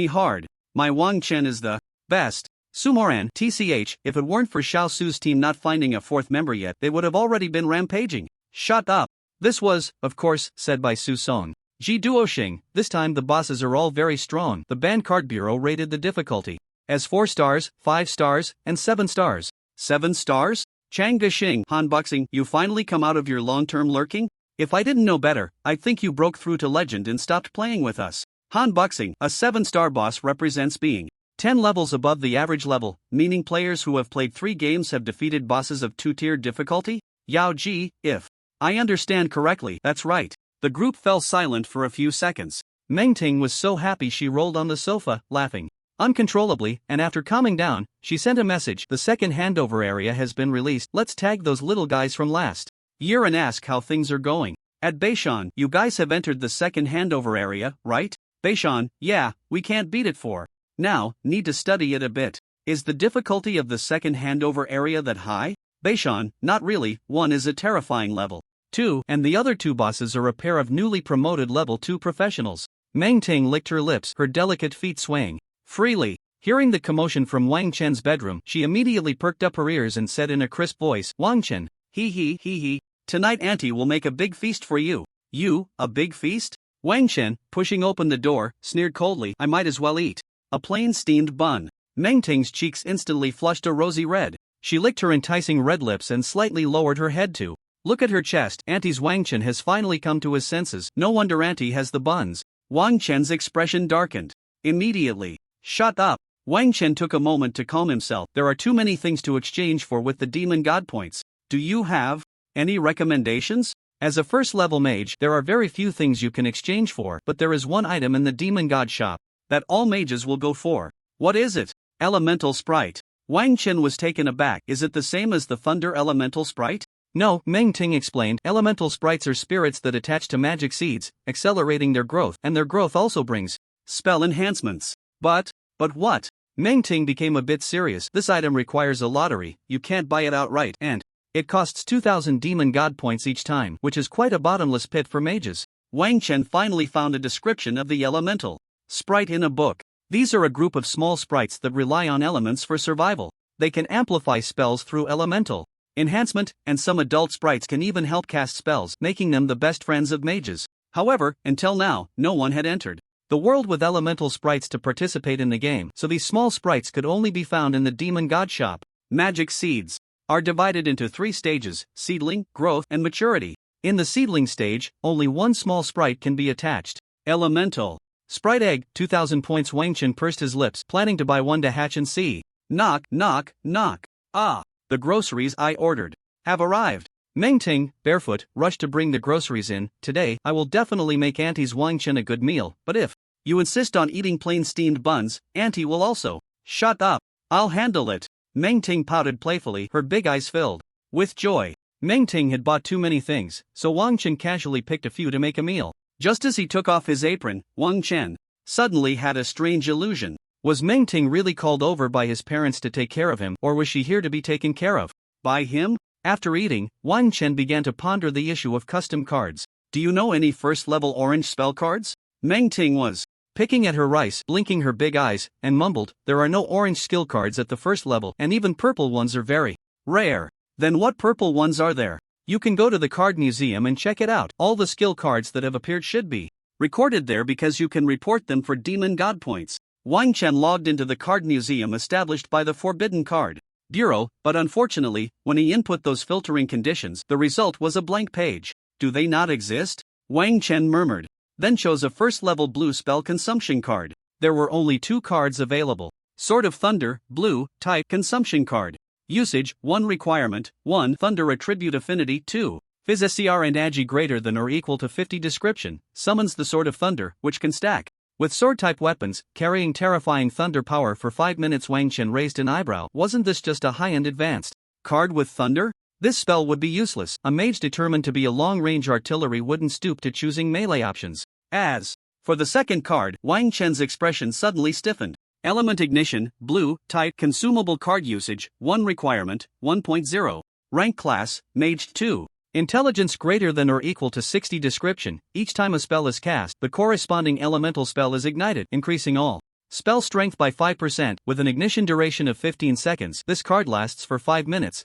hard. My Wang Chen is the best. Sumoran, TCH, if it weren't for Xiao Su's team not finding a 4th member yet, they would have already been rampaging. Shut up. This was, of course, said by Su Song. Ji Duoxing, this time the bosses are all very strong. The ban card bureau rated the difficulty as 4 stars, 5 stars, and 7 stars. 7 stars? Chang Guxing, Han Boxing, you finally come out of your long-term lurking? If I didn't know better, I'd think you broke through to legend and stopped playing with us. Han Boxing, a 7-star boss represents being 10 levels above the average level, meaning players who have played 3 games have defeated bosses of 2-tiered difficulty? Yao Ji, if I understand correctly, that's right. The group fell silent for a few seconds. Meng Ting was so happy she rolled on the sofa, laughing uncontrollably, and after calming down, she sent a message. The second handover area has been released, let's tag those little guys from last year and ask how things are going. At Beishan, you guys have entered the second handover area, right? Beishan, yeah, we can't beat it for now, need to study it a bit. Is the difficulty of the second handover area that high? Beishan, not really, 1 is a terrifying level 2, and the other 2 bosses are a pair of newly promoted level 2 professionals. Meng Ting licked her lips, her delicate feet swaying freely. Hearing the commotion from Wang Chen's bedroom, she immediately perked up her ears and said in a crisp voice, Wang Chen, he, tonight Auntie will make a big feast for you. You, a big feast? Wang Chen, pushing open the door, sneered coldly, I might as well eat a plain steamed bun. Meng Ting's cheeks instantly flushed a rosy red. She licked her enticing red lips and slightly lowered her head to look at her chest. Auntie's Wang Chen has finally come to his senses. No wonder Auntie has the buns. Wang Chen's expression darkened immediately. Shut up. Wang Chen took a moment to calm himself. There are too many things to exchange for with the demon god points. Do you have any recommendations? As a first level mage, there are very few things you can exchange for, but there is one item in the demon god shop that all mages will go for. What is it? Elemental sprite. Wang Chen was taken aback. Is it the same as the thunder elemental sprite? No, Meng Ting explained. Elemental sprites are spirits that attach to magic seeds, accelerating their growth, and their growth also brings spell enhancements. But what? Meng Ting became a bit serious. This item requires a lottery, you can't buy it outright, and it costs 2,000 demon god points each time, which is quite a bottomless pit for mages. Wang Chen finally found a description of the elemental sprite in a book. These are a group of small sprites that rely on elements for survival. They can amplify spells through elemental enhancement, and some adult sprites can even help cast spells, making them the best friends of mages. However, until now, no one had entered the world with elemental sprites to participate in the game, so these small sprites could only be found in the demon god shop. Magic seeds are divided into 3 stages: seedling, growth, and maturity. In the seedling stage, only one small sprite can be attached. Elemental sprite egg, 2,000 points. Wang Chen pursed his lips, planning to buy one to hatch and see. Knock, knock, knock. Ah, the groceries I ordered have arrived. Meng Ting, barefoot, rushed to bring the groceries in. Today, I will definitely make Auntie's Wang Chen a good meal, but if you insist on eating plain steamed buns, Auntie will also. Shut up. I'll handle it. Meng Ting pouted playfully, her big eyes filled with joy. Meng Ting had bought too many things, so Wang Chen casually picked a few to make a meal. Just as he took off his apron, Wang Chen suddenly had a strange illusion. Was Meng Ting really called over by his parents to take care of him, or was she here to be taken care of? By him? After eating, Wang Chen began to ponder the issue of custom cards. Do you know any first-level orange spell cards? Meng Ting was picking at her rice, blinking her big eyes, and mumbled, there are no orange skill cards at the first level, and even purple ones are very rare. Then what purple ones are there? You can go to the card museum and check it out. All the skill cards that have appeared should be recorded there because you can report them for demon god points. Wang Chen logged into the card museum established by the Forbidden Card Bureau, but unfortunately, when he input those filtering conditions, the result was a blank page. Do they not exist? Wang Chen murmured. Then chose a first-level blue spell consumption card. There were only 2 cards available. Sword of Thunder, blue, type, consumption card. Usage, 1 requirement, 1 Thunder attribute affinity, 2 Phys SCR and Agi greater than or equal to 50 description, summons the Sword of Thunder, which can stack with sword-type weapons, carrying terrifying thunder power for 5 minutes. Wang Chen raised an eyebrow. Wasn't this just a high-end advanced card with thunder? This spell would be useless. A mage determined to be a long-range artillery wouldn't stoop to choosing melee options. As for the second card, Wang Chen's expression suddenly stiffened. Element Ignition, blue, type, consumable card usage, 1 requirement, 1.0. Rank class, Mage 2. Intelligence greater than or equal to 60 description. Each time a spell is cast, the corresponding elemental spell is ignited, increasing all spell strength by 5%, with an ignition duration of 15 seconds. This card lasts for 5 minutes.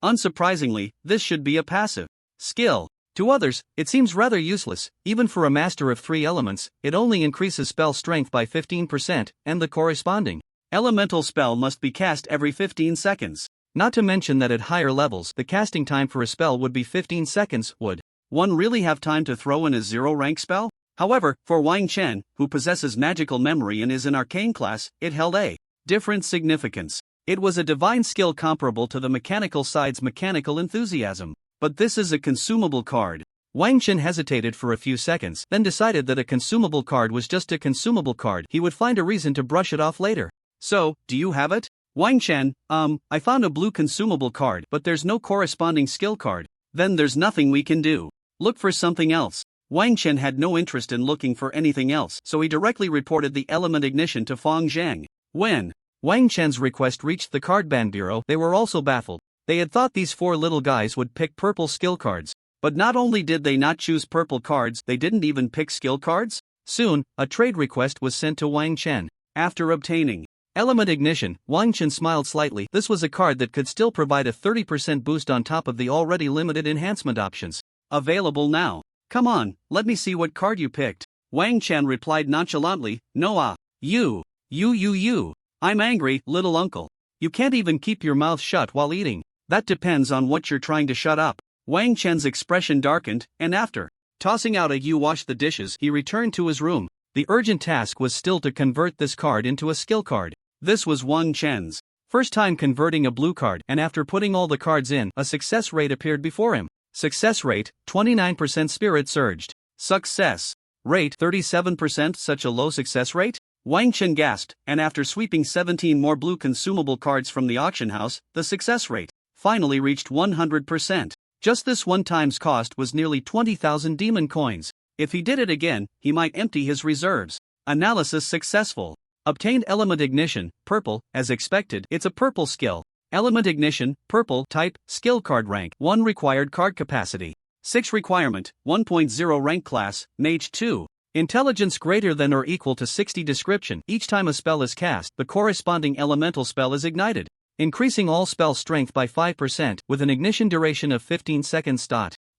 Unsurprisingly, this should be a passive skill. To others, it seems rather useless. Even for a master of 3 elements, it only increases spell strength by 15%, and the corresponding elemental spell must be cast every 15 seconds. Not to mention that at higher levels, the casting time for a spell would be 15 seconds. Would one really have time to throw in a 0-rank spell? However, for Wang Chen, who possesses magical memory and is an arcane class, it held a different significance. It was a divine skill comparable to the mechanical side's mechanical enthusiasm. But this is a consumable card. Wang Chen hesitated for a few seconds, then decided that a consumable card was just a consumable card. He would find a reason to brush it off later. So, do you have it? Wang Chen, I found a blue consumable card, but there's no corresponding skill card. Then there's nothing we can do. Look for something else. Wang Chen had no interest in looking for anything else, so he directly reported the element ignition to Feng Zhang. When Wang Chen's request reached the card ban bureau, they were also baffled. They had thought these 4 little guys would pick purple skill cards. But not only did they not choose purple cards, they didn't even pick skill cards? Soon, a trade request was sent to Wang Chen. After obtaining Element Ignition, Wang Chen smiled slightly. This was a card that could still provide a 30% boost on top of the already limited enhancement options available now. Come on, let me see what card you picked. Wang Chen replied nonchalantly, no you. I'm angry, little uncle. You can't even keep your mouth shut while eating. That depends on what you're trying to shut up. Wang Chen's expression darkened, and after tossing out a you wash the dishes, he returned to his room. The urgent task was still to convert this card into a skill card. This was Wang Chen's first time converting a blue card, and after putting all the cards in, a success rate appeared before him. Success rate, 29%. Spirit surged. Success rate, 37%. Such a low success rate? Wang Chen gasped, and after sweeping 17 more blue consumable cards from the auction house, the success rate finally reached 100%. Just this one time's cost was nearly 20,000 demon coins. If he did it again, he might empty his reserves. Analysis successful. Obtained Element Ignition, purple, as expected. It's a purple skill. Element Ignition, purple, type, skill card rank, 1 required card capacity. 6 requirement, 1.0 rank class, Mage 2. Intelligence greater than or equal to 60 description. Each time a spell is cast, the corresponding elemental spell is ignited, increasing all spell strength by 5%, with an ignition duration of 15 seconds.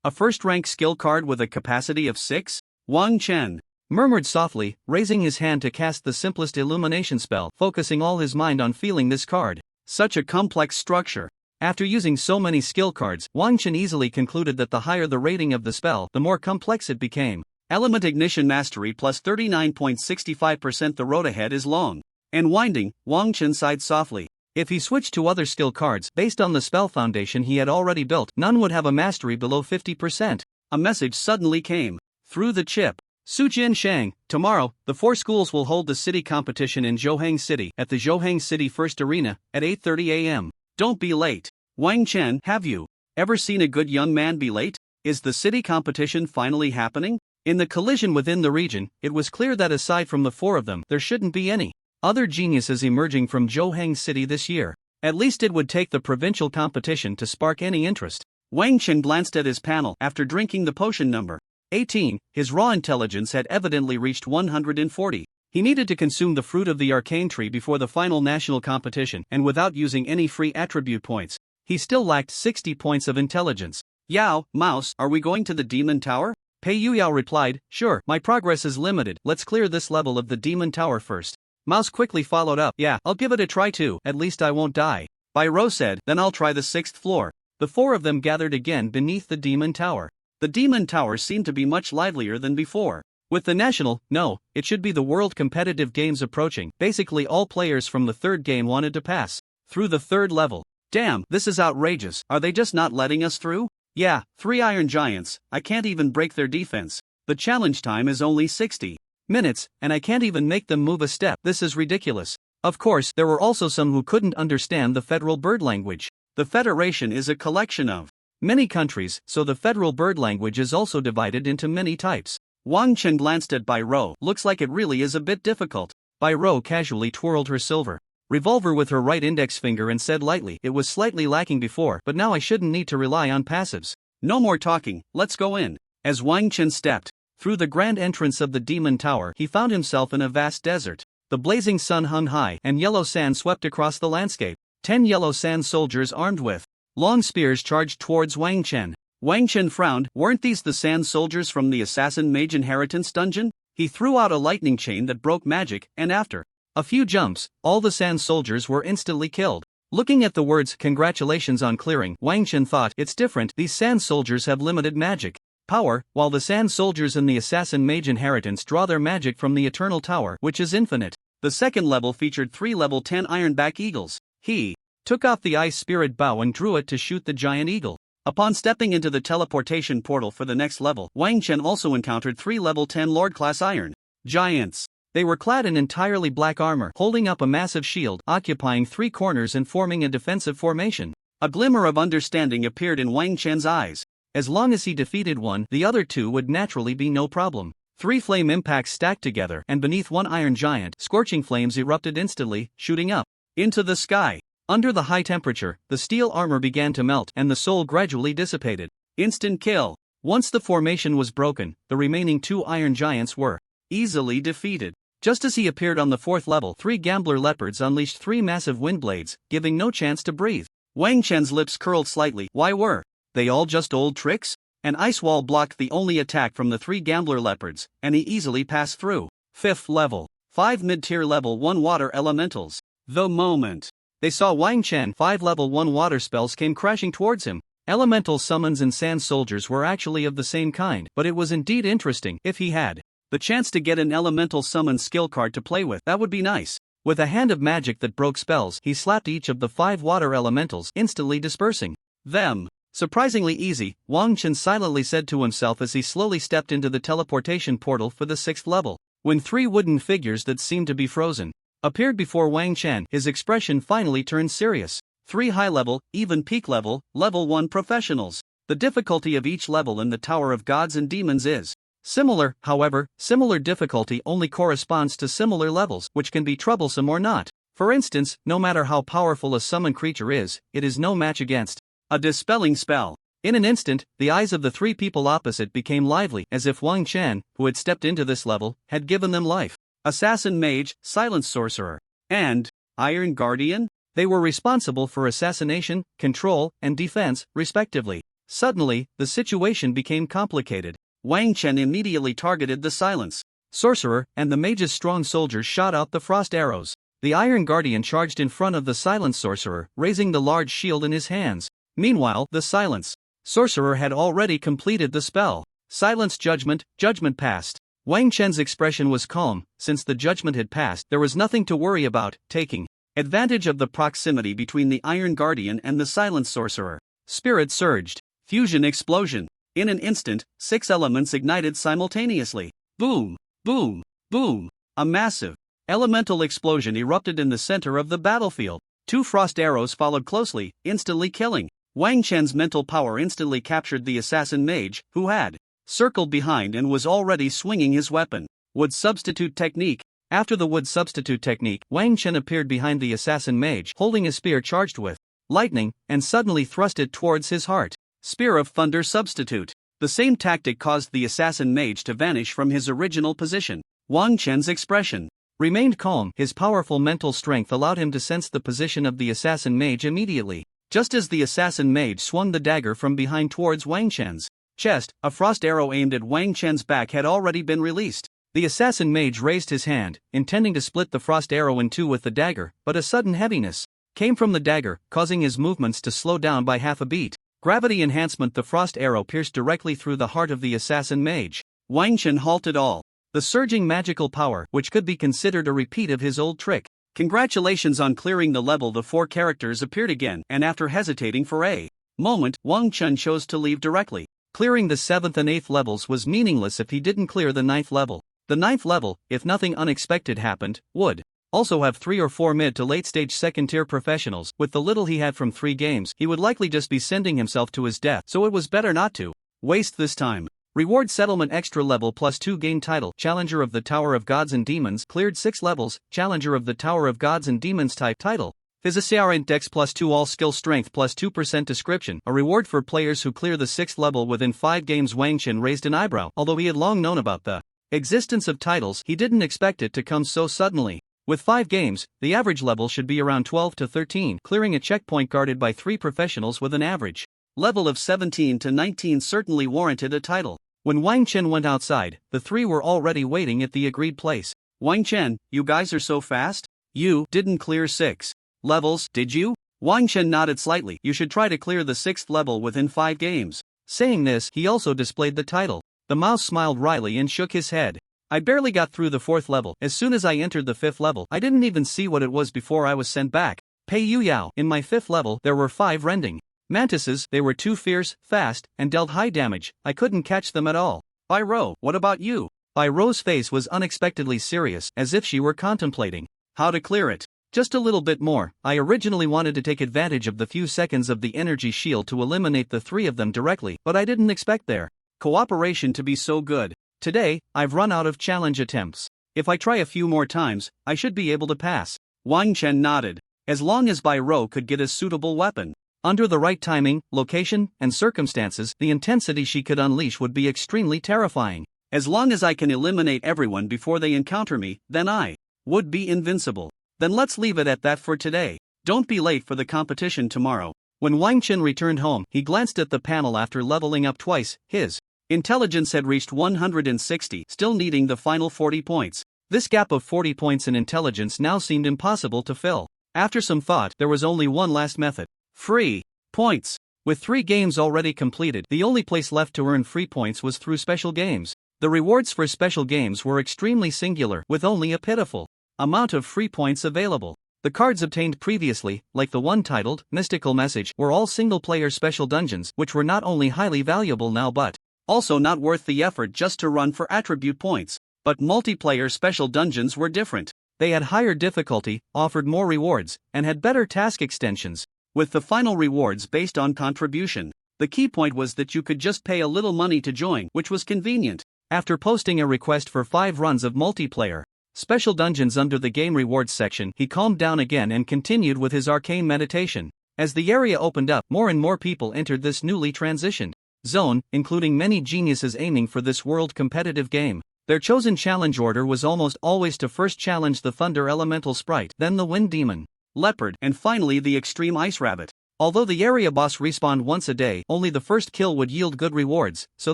A first-rank skill card with a capacity of 6? Wang Chen murmured softly, raising his hand to cast the simplest illumination spell, focusing all his mind on feeling this card. Such a complex structure. After using so many skill cards, Wang Chen easily concluded that the higher the rating of the spell, the more complex it became. Element Ignition Mastery plus 39.65%. The road ahead is long and winding. Wang Chen sighed softly. If he switched to other skill cards based on the spell foundation he had already built, none would have a mastery below 50%. A message suddenly came through the chip. Sujin Shang, tomorrow, the 4 schools will hold the city competition in Zhohang City at the Zhohang City First Arena at 8:30 a.m. Don't be late. Wang Chen, have you ever seen a good young man be late? Is the city competition finally happening? In the collision within the region, it was clear that aside from the 4 of them, there shouldn't be any other geniuses emerging from Zhouheng City this year. At least it would take the provincial competition to spark any interest. Wang Chen glanced at his panel after drinking the potion number 18. His raw intelligence had evidently reached 140. He needed to consume the fruit of the arcane tree before the final national competition, and without using any free attribute points, he still lacked 60 points of intelligence. Yao, Mouse, are we going to the Demon Tower? Pei Yuyao replied, sure, my progress is limited, let's clear this level of the Demon Tower first. Mouse quickly followed up, yeah, I'll give it a try too, at least I won't die. Bai Rou said, then I'll try the 6th floor. The four of them gathered again beneath the Demon Tower. The Demon Tower seemed to be much livelier than before. With the national, no, it should be the world competitive games approaching, basically all players from the third game wanted to pass through the third level. Damn, this is outrageous, are they just not letting us through? Yeah, 3 iron giants, I can't even break their defense. The challenge time is only 60 minutes, and I can't even make them move a step, this is ridiculous. Of course, there were also some who couldn't understand the federal bird language. The Federation is a collection of many countries, so the federal bird language is also divided into many types. Wang Chen glanced at Bai Rou, looks like it really is a bit difficult. Bai Rou casually twirled her silver revolver with her right index finger and said lightly, it was slightly lacking before, but now I shouldn't need to rely on passives. No more talking, let's go in. As Wang Chen stepped through the grand entrance of the Demon Tower, he found himself in a vast desert. The blazing sun hung high, and yellow sand swept across the landscape. 10 yellow sand soldiers armed with long spears charged towards Wang Chen. Wang Chen frowned, weren't these the sand soldiers from the assassin mage inheritance dungeon? He threw out a lightning chain that broke magic, and after a few jumps, all the sand soldiers were instantly killed. Looking at the words, congratulations on clearing, Wang Chen thought, it's different, these sand soldiers have limited magic power, while the sand soldiers in the assassin mage inheritance draw their magic from the eternal tower, which is infinite. The second level featured 3 level 10 ironback eagles. He took off the ice spirit bow and drew it to shoot the giant eagle. Upon stepping into the teleportation portal for the next level, Wang Chen also encountered 3 level 10 Lord-class iron giants. They were clad in entirely black armor, holding up a massive shield, occupying 3 corners and forming a defensive formation. A glimmer of understanding appeared in Wang Chen's eyes. As long as he defeated one, the other 2 would naturally be no problem. 3 flame impacts stacked together, and beneath one iron giant, scorching flames erupted instantly, shooting up into the sky. Under the high temperature, the steel armor began to melt, and the soul gradually dissipated. Instant kill. Once the formation was broken, the remaining 2 iron giants were easily defeated. Just as he appeared on the 4th level, 3 gambler leopards unleashed 3 massive wind blades, giving no chance to breathe. Wang Chen's lips curled slightly. Why were they all just old tricks? An ice wall blocked the only attack from the 3 gambler leopards, and he easily passed through. 5th level. 5 mid-tier level 1 water elementals. The moment they saw Wang Chen, 5 level 1 water spells came crashing towards him. Elemental summons and sand soldiers were actually of the same kind, but it was indeed interesting if he had the chance to get an elemental summon skill card to play with, that would be nice. With a hand of magic that broke spells, he slapped each of the 5 water elementals, instantly dispersing them. Surprisingly easy, Wang Chen silently said to himself as he slowly stepped into the teleportation portal for the 6th level. When 3 wooden figures that seemed to be frozen appeared before Wang Chen, his expression finally turned serious. 3 high-level, even peak level, level 1 professionals. The difficulty of each level in the Tower of Gods and Demons is similar, however, similar difficulty only corresponds to similar levels, which can be troublesome or not. For instance, no matter how powerful a summoned creature is, it is no match against a dispelling spell. In an instant, the eyes of the 3 people opposite became lively, as if Wang Chen, who had stepped into this level, had given them life. Assassin Mage, Silence Sorcerer, and Iron Guardian? They were responsible for assassination, control, and defense, respectively. Suddenly, the situation became complicated. Wang Chen immediately targeted the Silence Sorcerer, and the Mage's strong soldiers shot out the frost arrows. The Iron Guardian charged in front of the Silence Sorcerer, raising the large shield in his hands. Meanwhile, the Silence Sorcerer had already completed the spell. Silence Judgment, Judgment passed. Wang Chen's expression was calm. Since the judgment had passed, there was nothing to worry about. Taking advantage of the proximity between the Iron Guardian and the Silence Sorcerer, Spirit surged. Fusion explosion. In an instant, 6 elements ignited simultaneously. Boom, boom, boom. A massive elemental explosion erupted in the center of the battlefield. 2 frost arrows followed closely, instantly killing. Wang Chen's mental power instantly captured the assassin mage, who had circled behind and was already swinging his weapon. Would substitute technique After the wood substitute technique, Wang Chen appeared behind the assassin mage, holding a spear charged with lightning, and suddenly thrust it towards his heart. Spear of Thunder substitute. The same tactic caused the assassin mage to vanish from his original position. Wang Chen's expression remained calm. His powerful mental strength allowed him to sense the position of the assassin mage immediately. Just as the assassin mage swung the dagger from behind towards Wang Chen's chest, a frost arrow aimed at Wang Chen's back had already been released. The assassin mage raised his hand, intending to split the frost arrow in two with the dagger, but a sudden heaviness came from the dagger, causing his movements to slow down by half a beat. Gravity enhancement. The frost arrow pierced directly through the heart of the assassin mage. Wang Chen halted all the surging magical power, which could be considered a repeat of his old trick. Congratulations on clearing the level. The four characters appeared again, and after hesitating for a moment, Wang Chen chose to leave directly. Clearing the 7th and 8th levels was meaningless if he didn't clear the 9th level. The 9th level, if nothing unexpected happened, would also have 3 or 4 mid to late stage second tier professionals. With the little he had from 3 games, he would likely just be sending himself to his death, so it was better not to waste this time. Reward settlement. Extra level +2 gain title. Challenger of the Tower of Gods and Demons, cleared 6 levels. Challenger of the Tower of Gods and Demons type title. Physiciarent Dex +2 all skill strength +2% description. A reward for players who clear the 6th level within 5 games. Wang Chen raised an eyebrow. Although he had long known about the existence of titles, he didn't expect it to come so suddenly. With 5 games, the average level should be around 12 to 13. Clearing a checkpoint guarded by 3 professionals with an average level of 17 to 19 certainly warranted a title. When Wang Chen went outside, the 3 were already waiting at the agreed place. Wang Chen, you guys are so fast? You didn't clear 6 levels, did you? Wang Chen nodded slightly. You should try to clear the 6th level within 5 games. Saying this, he also displayed the title. The mouse smiled wryly and shook his head. I barely got through the 4th level. As soon as I entered the 5th level, I didn't even see what it was before I was sent back. Pei Yu Yao. In my 5th level, there were 5 rending mantises. They were too fierce, fast, and dealt high damage. I couldn't catch them at all. Bai Rou, what about you? Bai Rou's face was unexpectedly serious, as if she were contemplating how to clear it. Just a little bit more. I originally wanted to take advantage of the few seconds of the energy shield to eliminate the 3 of them directly, but I didn't expect their cooperation to be so good. Today, I've run out of challenge attempts. If I try a few more times, I should be able to pass. Wang Chen nodded. As long as Bai Rou could get a suitable weapon. Under the right timing, location, and circumstances, the intensity she could unleash would be extremely terrifying. As long as I can eliminate everyone before they encounter me, then I would be invincible. Then let's leave it at that for today. Don't be late for the competition tomorrow. When Wang Chen returned home, he glanced at the panel after leveling up twice. His intelligence had reached 160, still needing the final 40 points. This gap of 40 points in intelligence now seemed impossible to fill. After some thought, there was only one last method. Free points. With 3 games already completed, the only place left to earn free points was through special games. The rewards for special games were extremely singular, with only a pitiful amount of free points available. The cards obtained previously, like the one titled Mystical Message, were all single-player special dungeons, which were not only highly valuable now but also not worth the effort just to run for attribute points. But multiplayer special dungeons were different. They had higher difficulty, offered more rewards, and had better task extensions, with the final rewards based on contribution. The key point was that you could just pay a little money to join, which was convenient. After posting a request for 5 runs of multiplayer special dungeons under the game rewards section, he calmed down again and continued with his arcane meditation. As the area opened up, more and more people entered this newly transitioned zone, including many geniuses aiming for this world competitive game. Their chosen challenge order was almost always to first challenge the Thunder Elemental Sprite, then the Wind Demon, Leopard, and finally the Extreme Ice Rabbit. Although the area boss respawned once a day, only the first kill would yield good rewards, so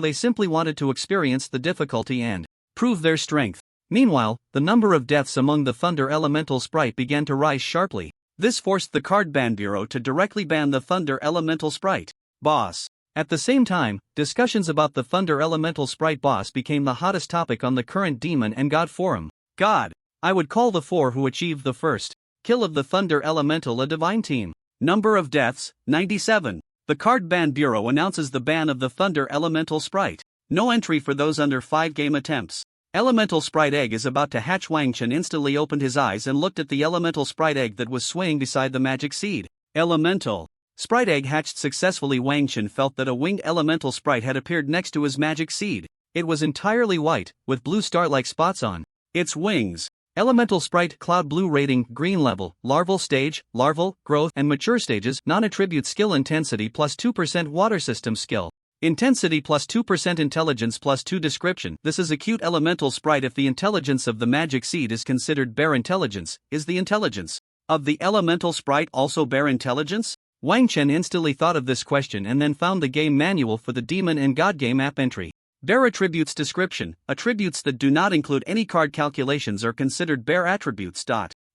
they simply wanted to experience the difficulty and prove their strength. Meanwhile, the number of deaths among the Thunder Elemental Sprite began to rise sharply. This forced the Card Ban Bureau to directly ban the Thunder Elemental Sprite boss. At the same time, discussions about the Thunder Elemental Sprite boss became the hottest topic on the current Demon and God forum. God, I would call the 4 who achieved the first kill of the Thunder Elemental a divine team. Number of deaths, 97. The Card Ban Bureau announces the ban of the Thunder Elemental Sprite. No entry for those under 5 game attempts. Elemental Sprite Egg is about to hatch. Wang Chen instantly opened his eyes and looked at the Elemental Sprite Egg that was swaying beside the magic seed. Elemental Sprite Egg hatched successfully. Wang Chen felt that a winged Elemental Sprite had appeared next to his magic seed. It was entirely white, with blue star-like spots on its wings. Elemental Sprite Cloud Blue Rating Green Level Larval Stage, Larval, Growth and Mature Stages Non-Attribute Skill Intensity plus 2% Water System Skill. Intensity plus 2% Intelligence plus 2 Description. This is a cute elemental sprite if the intelligence of the magic seed is considered bare intelligence. Is the intelligence of the elemental sprite also bare intelligence? Wang Chen instantly thought of this question and then found the game manual for the Demon and God Game app entry. Bare attributes description. Attributes that do not include any card calculations are considered bare attributes.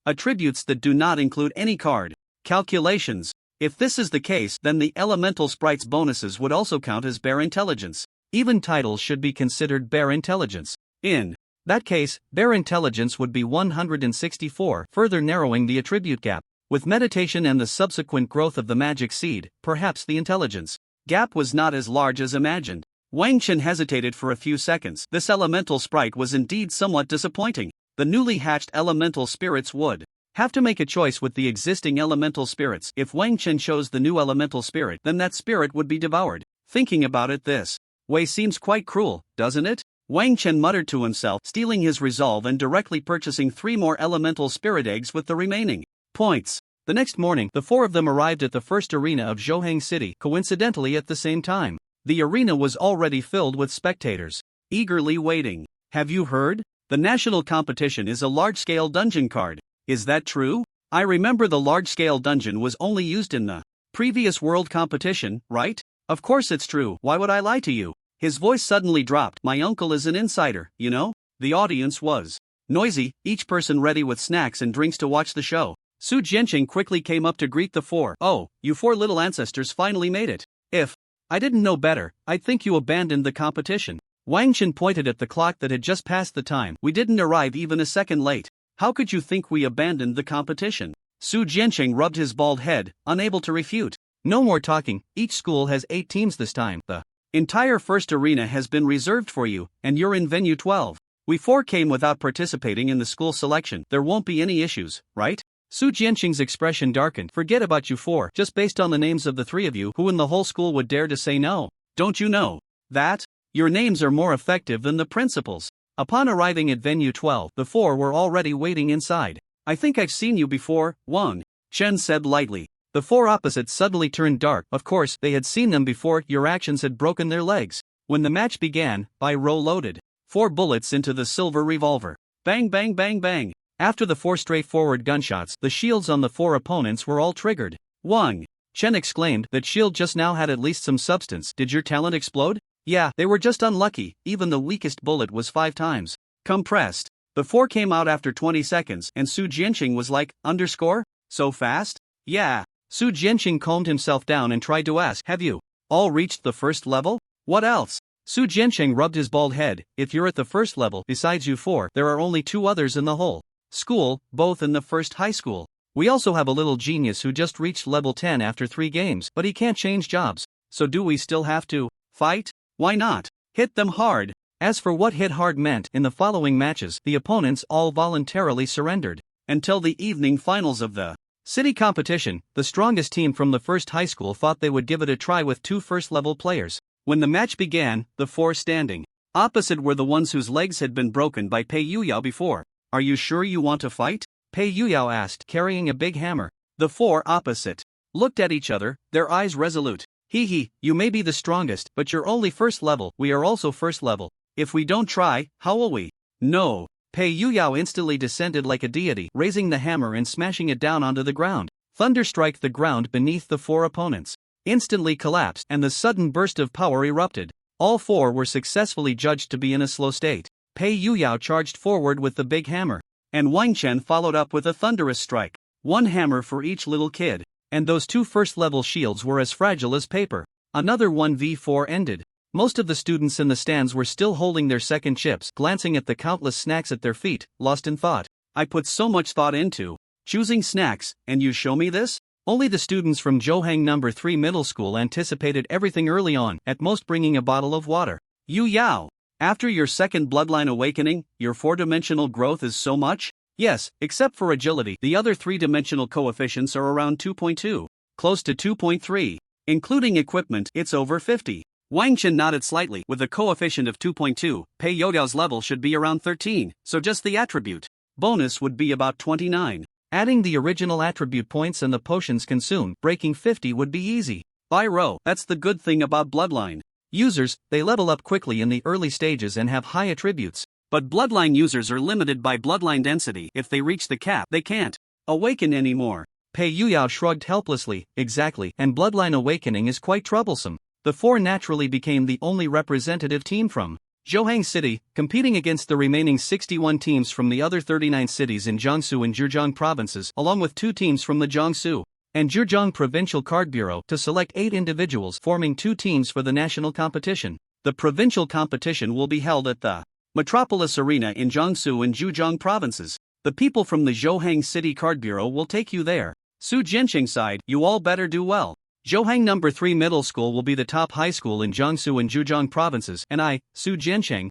Attributes that do not include any card calculations. If this is the case, then the elemental sprite's bonuses would also count as bare intelligence. Even titles should be considered bare intelligence. In that case, bare intelligence would be 164, further narrowing the attribute gap. With meditation and the subsequent growth of the magic seed, perhaps the intelligence gap was not as large as imagined. Wang Chen hesitated for a few seconds. This elemental sprite was indeed somewhat disappointing. The newly hatched elemental spirits would have to make a choice with the existing elemental spirits. If Wang Chen chose the new elemental spirit, then that spirit would be devoured. Thinking about it this way seems quite cruel, doesn't it? Wang Chen muttered to himself, stealing his resolve and directly purchasing 3 more elemental spirit eggs with the remaining points. The next morning, the 4 of them arrived at the first arena of Zhouhang City, coincidentally at the same time. The arena was already filled with spectators, eagerly waiting. Have you heard? The national competition is a large-scale dungeon card. Is that true? I remember the large-scale dungeon was only used in the previous world competition, right? Of course it's true. Why would I lie to you? His voice suddenly dropped. My uncle is an insider, you know? The audience was noisy, each person ready with snacks and drinks to watch the show. Su Jianqing quickly came up to greet the 4. Oh, you 4 little ancestors finally made it. If I didn't know better, I'd think you abandoned the competition. Wang Chen pointed at the clock that had just passed the time. We didn't arrive even a second late. How could you think we abandoned the competition? Su Jianqing rubbed his bald head, unable to refute. No more talking, each school has 8 teams this time. The entire first arena has been reserved for you, and you're in venue 12. We 4 came without participating in the school selection. There won't be any issues, right? Su Jianqing's expression darkened. Forget about you 4, just based on the names of the 3 of you, who in the whole school would dare to say no? Don't you know that your names are more effective than the principal's? Upon arriving at venue 12, the 4 were already waiting inside. I think I've seen you before, Wang Chen said lightly. The 4 opposites suddenly turned dark. Of course, they had seen them before. Your actions had broken their legs. When the match began, Bai Rou loaded 4 bullets into the silver revolver. Bang bang bang bang. After the 4 straightforward gunshots, the shields on the 4 opponents were all triggered. Wang Chen exclaimed, that shield just now had at least some substance. Did your talent explode? Yeah, they were just unlucky. Even the weakest bullet was 5 times compressed. The 4 came out after 20 seconds, and Su Jianqing was like, underscore? So fast? Yeah. Su Jianqing calmed himself down and tried to ask, have you all reached the first level? What else? Su Jianqing rubbed his bald head. If you're at the first level, besides you 4, there are only 2 others in the whole school, both in the first high school. We also have a little genius who just reached level 10 after 3 games, but he can't change jobs. So do we still have to fight? Why not? Hit them hard. As for what hit hard meant, in the following matches, the opponents all voluntarily surrendered. Until the evening finals of the city competition, the strongest team from the first high school thought they would give it a try with 2 first-level players. When the match began, the 4 standing opposite were the ones whose legs had been broken by Pei Yuyao before. Are you sure you want to fight? Pei Yuyao asked, carrying a big hammer. The 4 opposite looked at each other, their eyes resolute. Hee, you may be the strongest, but you're only first level. We are also first level. If we don't try, how will we? No. Pei Yuyao instantly descended like a deity, raising the hammer and smashing it down onto the ground. Thunderstrike the ground beneath the 4 opponents instantly collapsed, and the sudden burst of power erupted. All 4 were successfully judged to be in a slow state. Pei Yuyao charged forward with the big hammer, and Wang Chen followed up with a thunderous strike. 1 hammer for each little kid. And those 2 first-level shields were as fragile as paper. Another 1v4 ended. Most of the students in the stands were still holding their second chips, glancing at the countless snacks at their feet, lost in thought. I put so much thought into choosing snacks, and you show me this? Only the students from Zhouhang No. 3 Middle School anticipated everything early on, at most bringing a bottle of water. Yu Yao. After your second bloodline awakening, your 4-dimensional growth is so much? Yes, except for agility, the other 3-dimensional coefficients are around 2.2, close to 2.3. Including equipment, it's over 50. Wang Chen nodded slightly. With a coefficient of 2.2, Pei Youdao's level should be around 13, so just the attribute Bonus would be about 29. Adding the original attribute points and the potions consumed, breaking 50 would be easy. By row, that's the good thing about Bloodline. Users, they level up quickly in the early stages and have high attributes. But Bloodline users are limited by Bloodline density. If they reach the cap, they can't awaken anymore. Pei Yuyao shrugged helplessly. Exactly, and Bloodline awakening is quite troublesome. The four naturally became the only representative team from Zhohang City, competing against the remaining 61 teams from the other 39 cities in Jiangsu and Zhejiang provinces, along with 2 teams from the Jiangsu and Zhejiang Provincial Card Bureau to select 8 individuals, forming 2 teams for the national competition. The provincial competition will be held at the Metropolis Arena in Jiangsu and Zhejiang provinces. The people from the Zhohang City Card Bureau will take you there. Su Jianqing sighed, you all better do well. Zhohang No. 3 Middle School will be the top high school in Jiangsu and Zhejiang provinces, and I, Su Jianqing,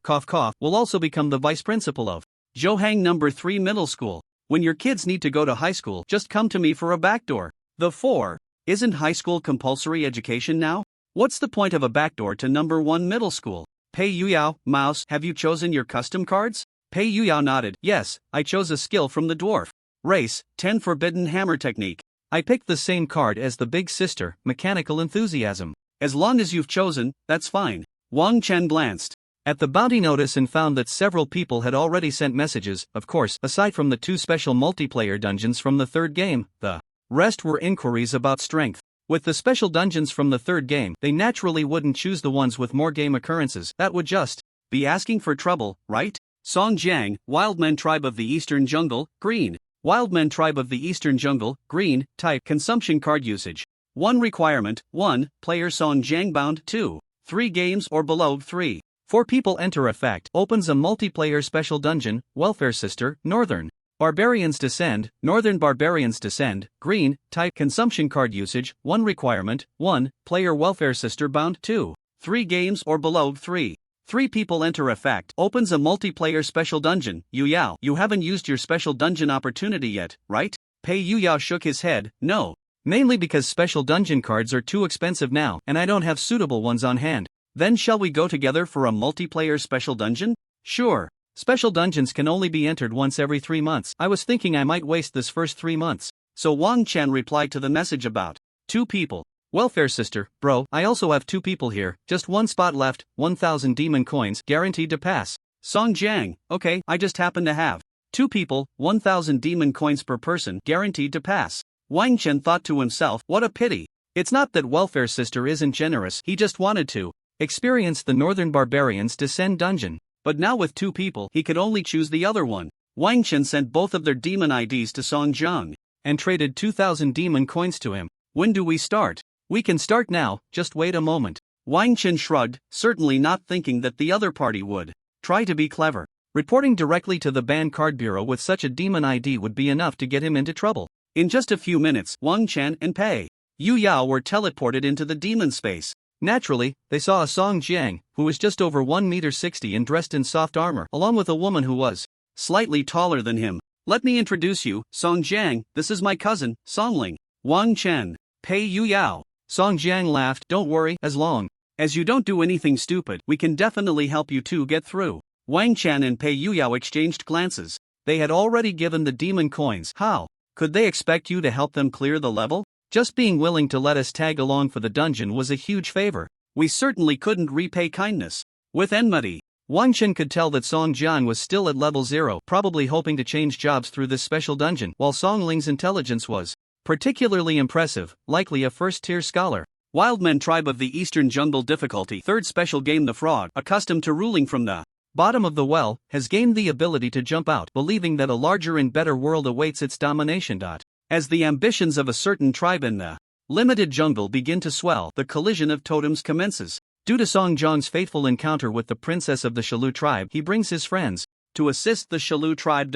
will also become the vice principal of Zhohang No. 3 Middle School. When your kids need to go to high school, just come to me for a backdoor. The 4. Isn't high school compulsory education now? What's the point of a backdoor to No. 1 Middle School? Pei Yuyao, Mouse, have you chosen your custom cards? Pei Yuyao nodded. Yes, I chose a skill from the dwarf race, 10 Forbidden Hammer Technique. I picked the same card as the big sister, Mechanical Enthusiasm. As long as you've chosen, that's fine. Wang Chen glanced at the bounty notice and found that several people had already sent messages, of course, aside from the 2 special multiplayer dungeons from the 3rd game, the rest were inquiries about strength. With the special dungeons from the 3rd game, they naturally wouldn't choose the ones with more game occurrences. That would just be asking for trouble, right? Song Jiang, Wildmen Tribe of the Eastern Jungle, green. Wildmen Tribe of the Eastern Jungle, green, type, consumption card usage. 1 requirement, 1, player Song Jiang bound, 2, 3 games or below, 3. 4 people enter effect, opens a multiplayer special dungeon, Welfare Sister, Northern Barbarians Descend, Northern Barbarians Descend, green, type, consumption card usage, 1 requirement, 1, player Welfare Sister bound, 2, 3 games or below, 3. 3 people enter effect, opens a multiplayer special dungeon. Yuyao, you haven't used your special dungeon opportunity yet, right? Pei Yuyao shook his head, no. Mainly because special dungeon cards are too expensive now, and I don't have suitable ones on hand. Then shall we go together for a multiplayer special dungeon? Sure. Special dungeons can only be entered once every 3 months. I was thinking I might waste this first 3 months. So Wang Chen replied to the message about 2 people. Welfare Sister, bro, I also have 2 people here, just 1 spot left, 1,000 demon coins, guaranteed to pass. Song Jiang, okay, I just happen to have 2 people, 1,000 demon coins per person, guaranteed to pass. Wang Chen thought to himself, what a pity. It's not that Welfare Sister isn't generous, he just wanted to experience the Northern Barbarians Descend dungeon. But now with 2 people, he could only choose the other one. Wang Chen sent both of their demon IDs to Song Jiang and traded 2,000 demon coins to him. When do we start? We can start now, just wait a moment. Wang Chen shrugged, certainly not thinking that the other party would try to be clever. Reporting directly to the Ban Card Bureau with such a demon ID would be enough to get him into trouble. In just a few minutes, Wang Chen and Pei Yuyao were teleported into the demon space. Naturally, they saw a Song Jiang, who was just over 1.60 m and dressed in soft armor, along with a woman who was slightly taller than him. Let me introduce you, Song Jiang, this is my cousin, Songling. Wang Chen, Pei Yuyao. Song Jiang laughed, don't worry, as long as you don't do anything stupid, we can definitely help you 2 get through. Wang Chen and Pei Yuyao exchanged glances. They had already given the demon coins. How could they expect you to help them clear the level? Just being willing to let us tag along for the dungeon was a huge favor. We certainly couldn't repay kindness with enmity. Wang Chen could tell that Song Jiang was still at level 0, probably hoping to change jobs through this special dungeon, while Song Ling's intelligence was particularly impressive, likely a first-tier scholar. Wildmen Tribe of the Eastern Jungle difficulty 3rd special game. The frog, accustomed to ruling from the bottom of the well, has gained the ability to jump out, believing that a larger and better world awaits its domination. As the ambitions of a certain tribe in the limited jungle begin to swell, the collision of totems commences. Due to Song Jiang's fateful encounter with the princess of the Shalu tribe, he brings his friends to assist the Shalu tribe.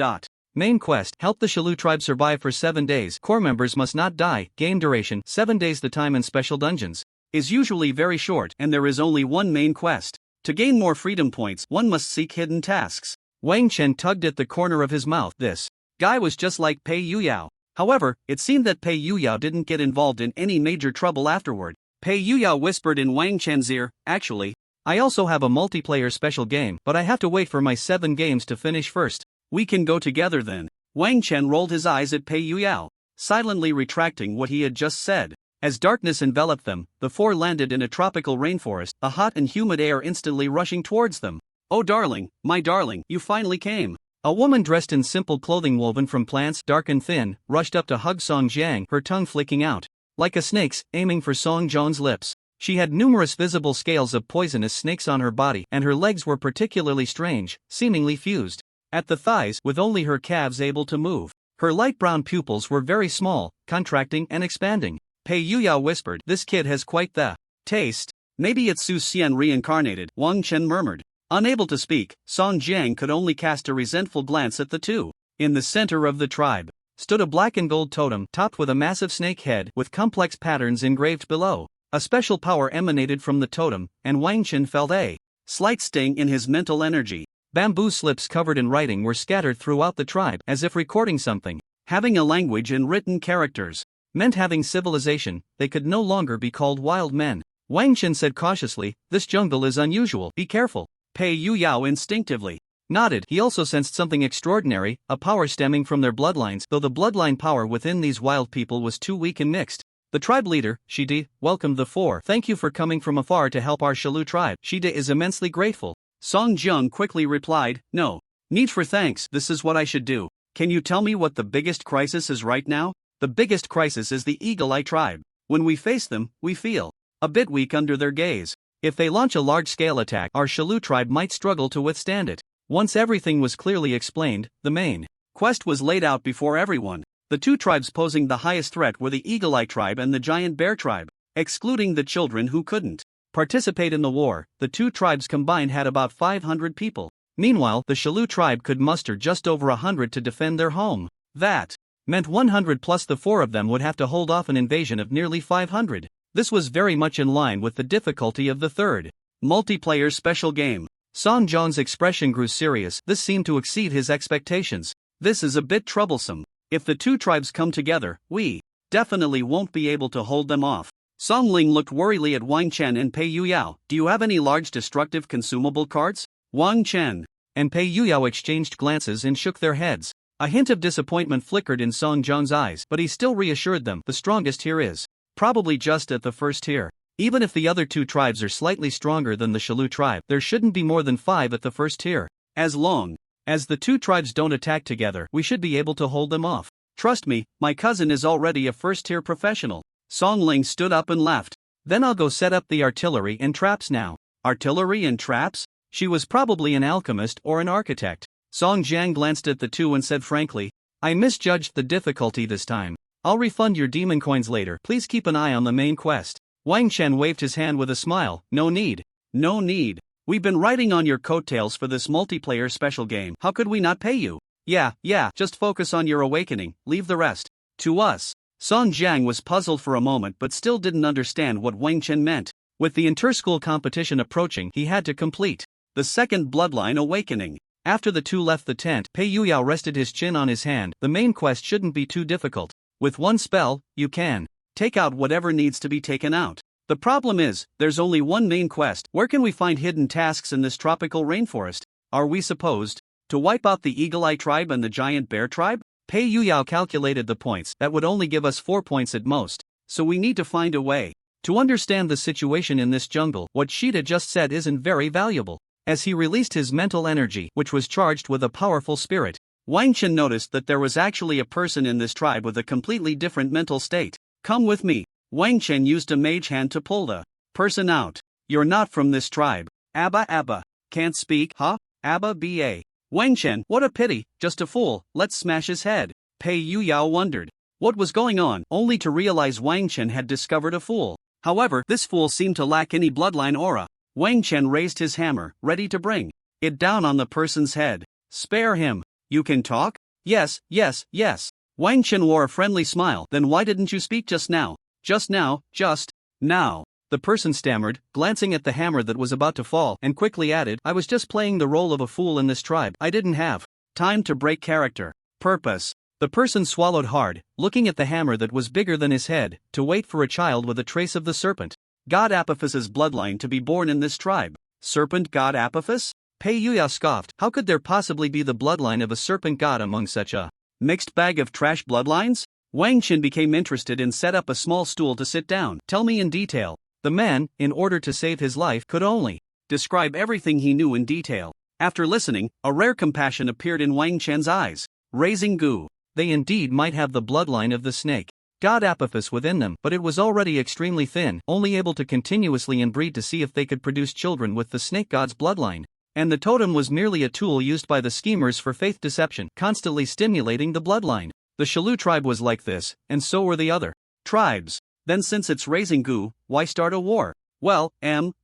Main quest, help the Shalu tribe survive for 7 days. Core members must not die. Game duration, 7 days. The time in special dungeons is usually very short, and there is only one main quest. To gain more freedom points, one must seek hidden tasks. Wang Chen tugged at the corner of his mouth. This guy was just like Pei Yuyao. However, it seemed that Pei Yuyao didn't get involved in any major trouble afterward. Pei Yuyao whispered in Wang Chen's ear, actually, I also have a multiplayer special game, but I have to wait for my 7 games to finish first. We can go together then. Wang Chen rolled his eyes at Pei Yuyao, silently retracting what he had just said. As darkness enveloped them, the four landed in a tropical rainforest, a hot and humid air instantly rushing towards them. Oh darling, my darling, you finally came. A woman dressed in simple clothing woven from plants, dark and thin, rushed up to hug Song Jiang, her tongue flicking out like a snake's, aiming for Song Jiang's lips. She had numerous visible scales of poisonous snakes on her body, and her legs were particularly strange, seemingly fused at the thighs, with only her calves able to move. Her light brown pupils were very small, contracting and expanding. Pei Yuyao whispered, "This kid has quite the taste." "Maybe it's Su Xian reincarnated," Wang Chen murmured. Unable to speak, Song Jiang could only cast a resentful glance at the two. In the center of the tribe stood a black and gold totem topped with a massive snake head with complex patterns engraved below. A special power emanated from the totem, and Wang Chen felt a slight sting in his mental energy. Bamboo slips covered in writing were scattered throughout the tribe, as if recording something. Having a language in written characters meant having civilization. They could no longer be called wild men. Wang Chen said cautiously, "This jungle is unusual, be careful." Pei Yuyao instinctively nodded. He also sensed something extraordinary, a power stemming from their bloodlines, though the bloodline power within these wild people was too weak and mixed. The tribe leader, Shide, welcomed the four. "Thank you for coming from afar to help our Shalu tribe." Shide is immensely grateful. Song Jiang quickly replied, "No need for thanks, this is what I should do. Can you tell me what the biggest crisis is right now?" "The biggest crisis is the Eagle Eye tribe. When we face them, we feel a bit weak under their gaze. If they launch a large-scale attack, our Shalu tribe might struggle to withstand it." Once everything was clearly explained, the main quest was laid out before everyone. The two tribes posing the highest threat were the Eagle Eye tribe and the Giant Bear tribe. Excluding the children who couldn't participate in the war, the two tribes combined had about 500 people. Meanwhile, the Shalu tribe could muster just over 100 to defend their home. That meant 100 plus the four of them would have to hold off an invasion of nearly 500. This was very much in line with the difficulty of the third multiplayer special game. Song Jiang's expression grew serious. This seemed to exceed his expectations. "This is a bit troublesome. If the two tribes come together, we definitely won't be able to hold them off." Song Ling looked worriedly at Wang Chen and Pei Yuyao. "Do you have any large destructive consumable cards?" Wang Chen and Pei Yuyao exchanged glances and shook their heads. A hint of disappointment flickered in Song Jiang's eyes, but he still reassured them, "The strongest here is probably just at the first tier. Even if the other two tribes are slightly stronger than the Shalu tribe, there shouldn't be more than 5 at the first tier. As long as the two tribes don't attack together, we should be able to hold them off. Trust me, my cousin is already a first-tier professional." Song Ling stood up and laughed. "Then I'll go set up the artillery and traps now." Artillery and traps? She was probably an alchemist or an architect. Song Jiang glanced at the two and said frankly, "I misjudged the difficulty this time. I'll refund your demon coins later. Please keep an eye on the main quest." Wang Chen waved his hand with a smile. "No need. No need. We've been riding on your coattails for this multiplayer special game. How could we not pay you? Yeah, just focus on your awakening, leave the rest to us." Song Jiang was puzzled for a moment but still didn't understand what Wang Chen meant. With the inter-school competition approaching, he had to complete the second bloodline awakening. After the two left the tent, Pei Yuyao rested his chin on his hand. "The main quest shouldn't be too difficult. With one spell, you can take out whatever needs to be taken out. The problem is, there's only one main quest. Where can we find hidden tasks in this tropical rainforest? Are we supposed to wipe out the Eagle Eye tribe and the Giant Bear tribe?" Pei Yuyao calculated the points. "That would only give us 4 points at most. So we need to find a way to understand the situation in this jungle. What Shida just said isn't very valuable." As he released his mental energy, which was charged with a powerful spirit, Wang Chen noticed that there was actually a person in this tribe with a completely different mental state. "Come with me." Wang Chen used a mage hand to pull the person out. "You're not from this tribe." Abba. "Can't speak, huh? Abba ba." Wang Chen, "What a pity, just a fool, let's smash his head." Pei Yuyao wondered what was going on, only to realize Wang Chen had discovered a fool. However, this fool seemed to lack any bloodline aura. Wang Chen raised his hammer, ready to bring it down on the person's head. "Spare him. You can talk?" Yes. Wang Chen wore a friendly smile. "Then why didn't you speak just now?" Just now. The person stammered, glancing at the hammer that was about to fall, and quickly added, "I was just playing the role of a fool in this tribe. I didn't have time to break character." Purpose. The person swallowed hard, looking at the hammer that was bigger than his head, to wait for a child with a trace of the serpent god Apophis' bloodline to be born in this tribe. Serpent god Apophis? Pei Yuya scoffed. How could there possibly be the bloodline of a serpent god among such a mixed bag of trash bloodlines? Wang Qin became interested and set up a small stool to sit down. Tell me in detail. The man, in order to save his life, could only describe everything he knew in detail. After listening, a rare compassion appeared in Wang Chen's eyes. Raising goo. They indeed might have the bloodline of the snake god Apophis within them, but it was already extremely thin, only able to continuously inbreed to see if they could produce children with the snake god's bloodline. And the totem was merely a tool used by the schemers for faith deception, constantly stimulating the bloodline. The Shalu tribe was like this, and so were the other tribes. Then since it's raising goo, why start a war? Well,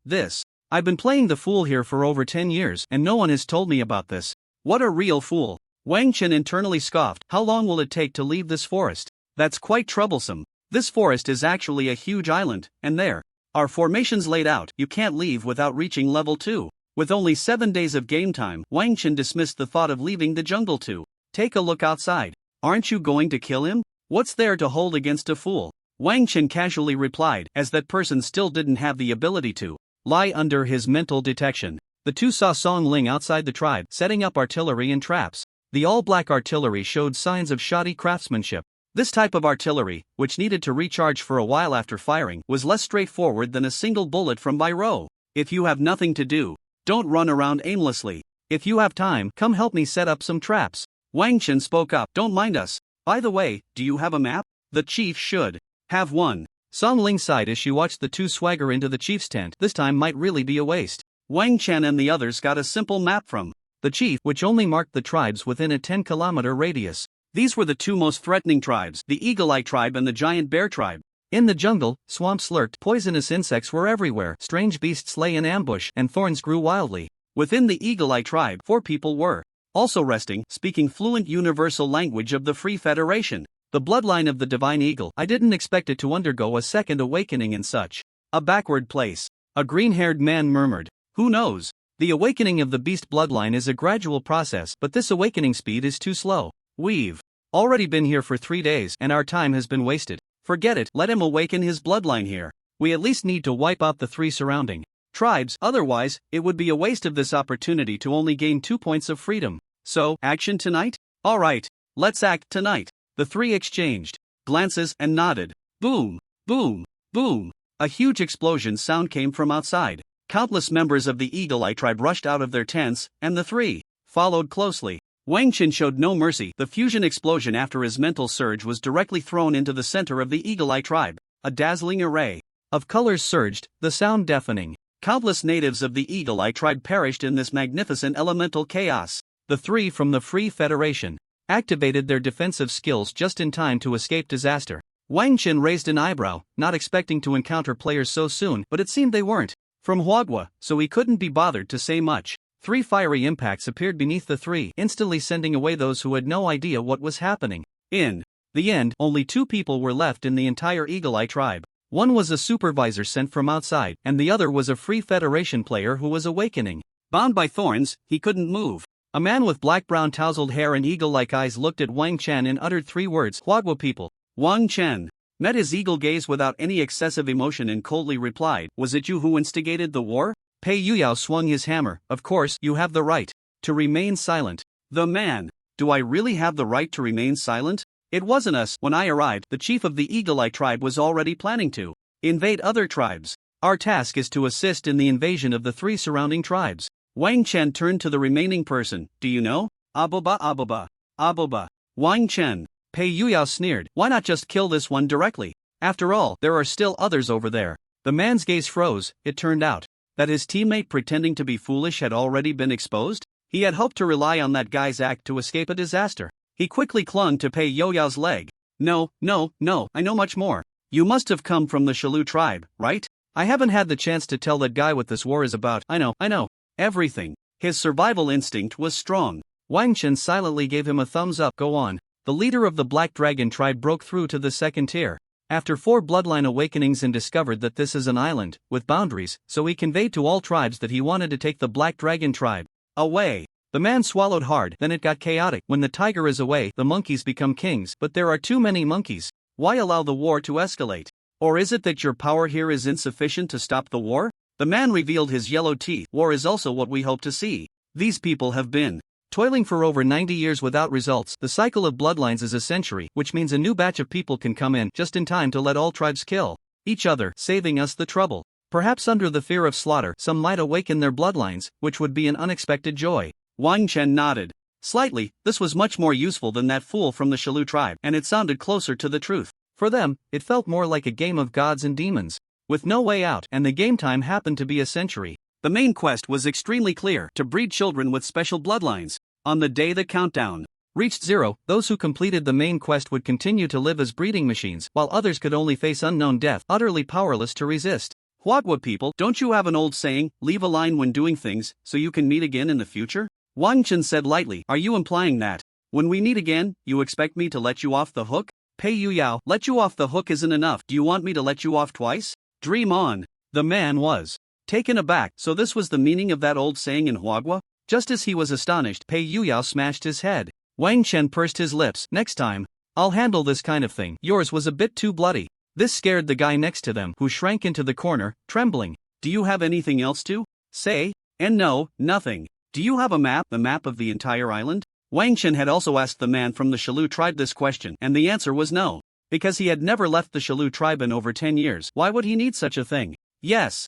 this. I've been playing the fool here for over 10 years, and no one has told me about this. What a real fool. Wang Qin internally scoffed. How long will it take to leave this forest? That's quite troublesome. This forest is actually a huge island, and there are formations laid out. You can't leave without reaching level 2. With only 7 days of game time, Wang Qin dismissed the thought of leaving the jungle to take a look outside. Aren't you going to kill him? What's there to hold against a fool? Wang Qin casually replied, as that person still didn't have the ability to lie under his mental detection. The two saw Song Ling outside the tribe, setting up artillery and traps. The all-black artillery showed signs of shoddy craftsmanship. This type of artillery, which needed to recharge for a while after firing, was less straightforward than a single bullet from Biro. If you have nothing to do, don't run around aimlessly. If you have time, come help me set up some traps. Wang Qin spoke up. Don't mind us. By the way, do you have a map? The chief should have one. Song Ling sighed as she watched the two swagger into the chief's tent. This time might really be a waste. Wang Chen and the others got a simple map from the chief, which only marked the tribes within a 10-kilometer radius. These were the two most threatening tribes, the Eagle-Eye tribe and the Giant Bear tribe. In the jungle, swamps lurked, poisonous insects were everywhere, strange beasts lay in ambush, and thorns grew wildly. Within the Eagle-Eye tribe, 4 people were also resting, speaking fluent universal language of the Free Federation. The bloodline of the Divine Eagle. I didn't expect it to undergo a second awakening in such a backward place. A green-haired man murmured. Who knows? The awakening of the beast bloodline is a gradual process, but this awakening speed is too slow. We've already been here for 3 days, and our time has been wasted. Forget it, let him awaken his bloodline here. We at least need to wipe out the 3 surrounding tribes, otherwise, it would be a waste of this opportunity to only gain 2 points of freedom. So, action tonight? Alright, let's act tonight. The 3 exchanged glances and nodded. Boom, boom, boom. A huge explosion sound came from outside. Countless members of the Eagle-Eye tribe rushed out of their tents, and the 3 followed closely. Wang Qin showed no mercy. The fusion explosion after his mental surge was directly thrown into the center of the Eagle-Eye tribe. A dazzling array of colors surged, the sound deafening. Countless natives of the Eagle-Eye tribe perished in this magnificent elemental chaos. The 3 from the Free Federation activated their defensive skills just in time to escape disaster. Wang Qin raised an eyebrow, not expecting to encounter players so soon, but it seemed they weren't from Huagua, so he couldn't be bothered to say much. 3 fiery impacts appeared beneath the 3, instantly sending away those who had no idea what was happening. In the end, only 2 people were left in the entire Eagle-Eye tribe. One was a supervisor sent from outside, and the other was a Free Federation player who was awakening. Bound by thorns, he couldn't move. A man with black-brown tousled hair and eagle-like eyes looked at Wang Chen and uttered 3 words. Huagua people. Wang Chen met his eagle gaze without any excessive emotion and coldly replied, was it you who instigated the war? Pei Yuyao swung his hammer. Of course, you have the right to remain silent. The man. Do I really have the right to remain silent? It wasn't us. When I arrived, the chief of the Eagle-Eye tribe was already planning to invade other tribes. Our task is to assist in the invasion of the 3 surrounding tribes. Wang Chen turned to the remaining person. Do you know? Aboba aboba. Aboba. Wang Chen. Pei Yuyao sneered. Why not just kill this one directly? After all, there are still others over there. The man's gaze froze. It turned out that his teammate pretending to be foolish had already been exposed. He had hoped to rely on that guy's act to escape a disaster. He quickly clung to Pei Yuyao's leg. No, I know much more. You must have come from the Shalu tribe, right? I haven't had the chance to tell that guy what this war is about. I know. Everything. His survival instinct was strong. Wang Chen silently gave him a thumbs up. Go on. The leader of the Black Dragon tribe broke through to the 2nd tier. After 4 bloodline awakenings and discovered that this is an island with boundaries, so he conveyed to all tribes that he wanted to take the Black Dragon tribe away. The man swallowed hard, then it got chaotic. When the tiger is away, the monkeys become kings, but there are too many monkeys. Why allow the war to escalate? Or is it that your power here is insufficient to stop the war? The man revealed his yellow teeth. War is also what we hope to see. These people have been toiling for over 90 years without results. The cycle of bloodlines is a century, which means a new batch of people can come in just in time to let all tribes kill each other, saving us the trouble. Perhaps under the fear of slaughter, some might awaken their bloodlines, which would be an unexpected joy. Wang Chen nodded slightly. This was much more useful than that fool from the Shalu tribe, and it sounded closer to the truth. For them, it felt more like a game of gods and demons, with no way out, and the game time happened to be a century. The main quest was extremely clear: to breed children with special bloodlines. On the day the countdown reached 0, those who completed the main quest would continue to live as breeding machines, while others could only face unknown death, utterly powerless to resist. Huagua people, don't you have an old saying, leave a line when doing things, so you can meet again in the future? Wang Chen said lightly, are you implying that, when we meet again, you expect me to let you off the hook? Pei Yuyao, let you off the hook isn't enough, do you want me to let you off twice? Dream on. The man was taken aback. So this was the meaning of that old saying in Huagua? Just as he was astonished, Pei Yuyao smashed his head. Wang Chen pursed his lips. Next time, I'll handle this kind of thing. Yours was a bit too bloody. This scared the guy next to them, who shrank into the corner, trembling. Do you have anything else to say? And no, nothing. Do you have a map? The map of the entire island? Wang Chen had also asked the man from the Shalu tribe this question, and the answer was no. Because he had never left the Shalu tribe in over 10 years. Why would he need such a thing? Yes.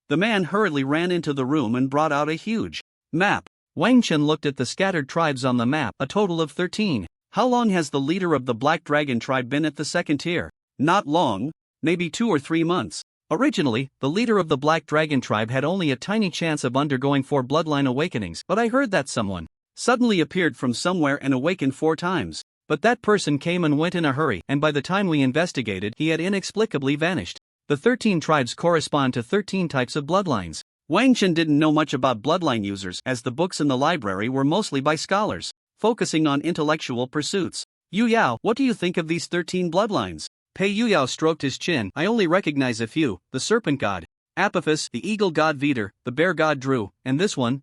The man hurriedly ran into the room and brought out a huge map. Wang Chen looked at the scattered tribes on the map, a total of 13. How long has the leader of the Black Dragon tribe been at the second tier? Not long. Maybe 2 or 3 months. Originally, the leader of the Black Dragon tribe had only a tiny chance of undergoing 4 bloodline awakenings, but I heard that someone suddenly appeared from somewhere and awakened 4 times. But that person came and went in a hurry, and by the time we investigated, he had inexplicably vanished. The 13 tribes correspond to 13 types of bloodlines. Wang Chen didn't know much about bloodline users, as the books in the library were mostly by scholars, focusing on intellectual pursuits. Yu Yao, what do you think of these 13 bloodlines? Pei Yuyao stroked his chin. I only recognize a few: the serpent god Apophis, the eagle god Vider, the bear god Dru, and this one,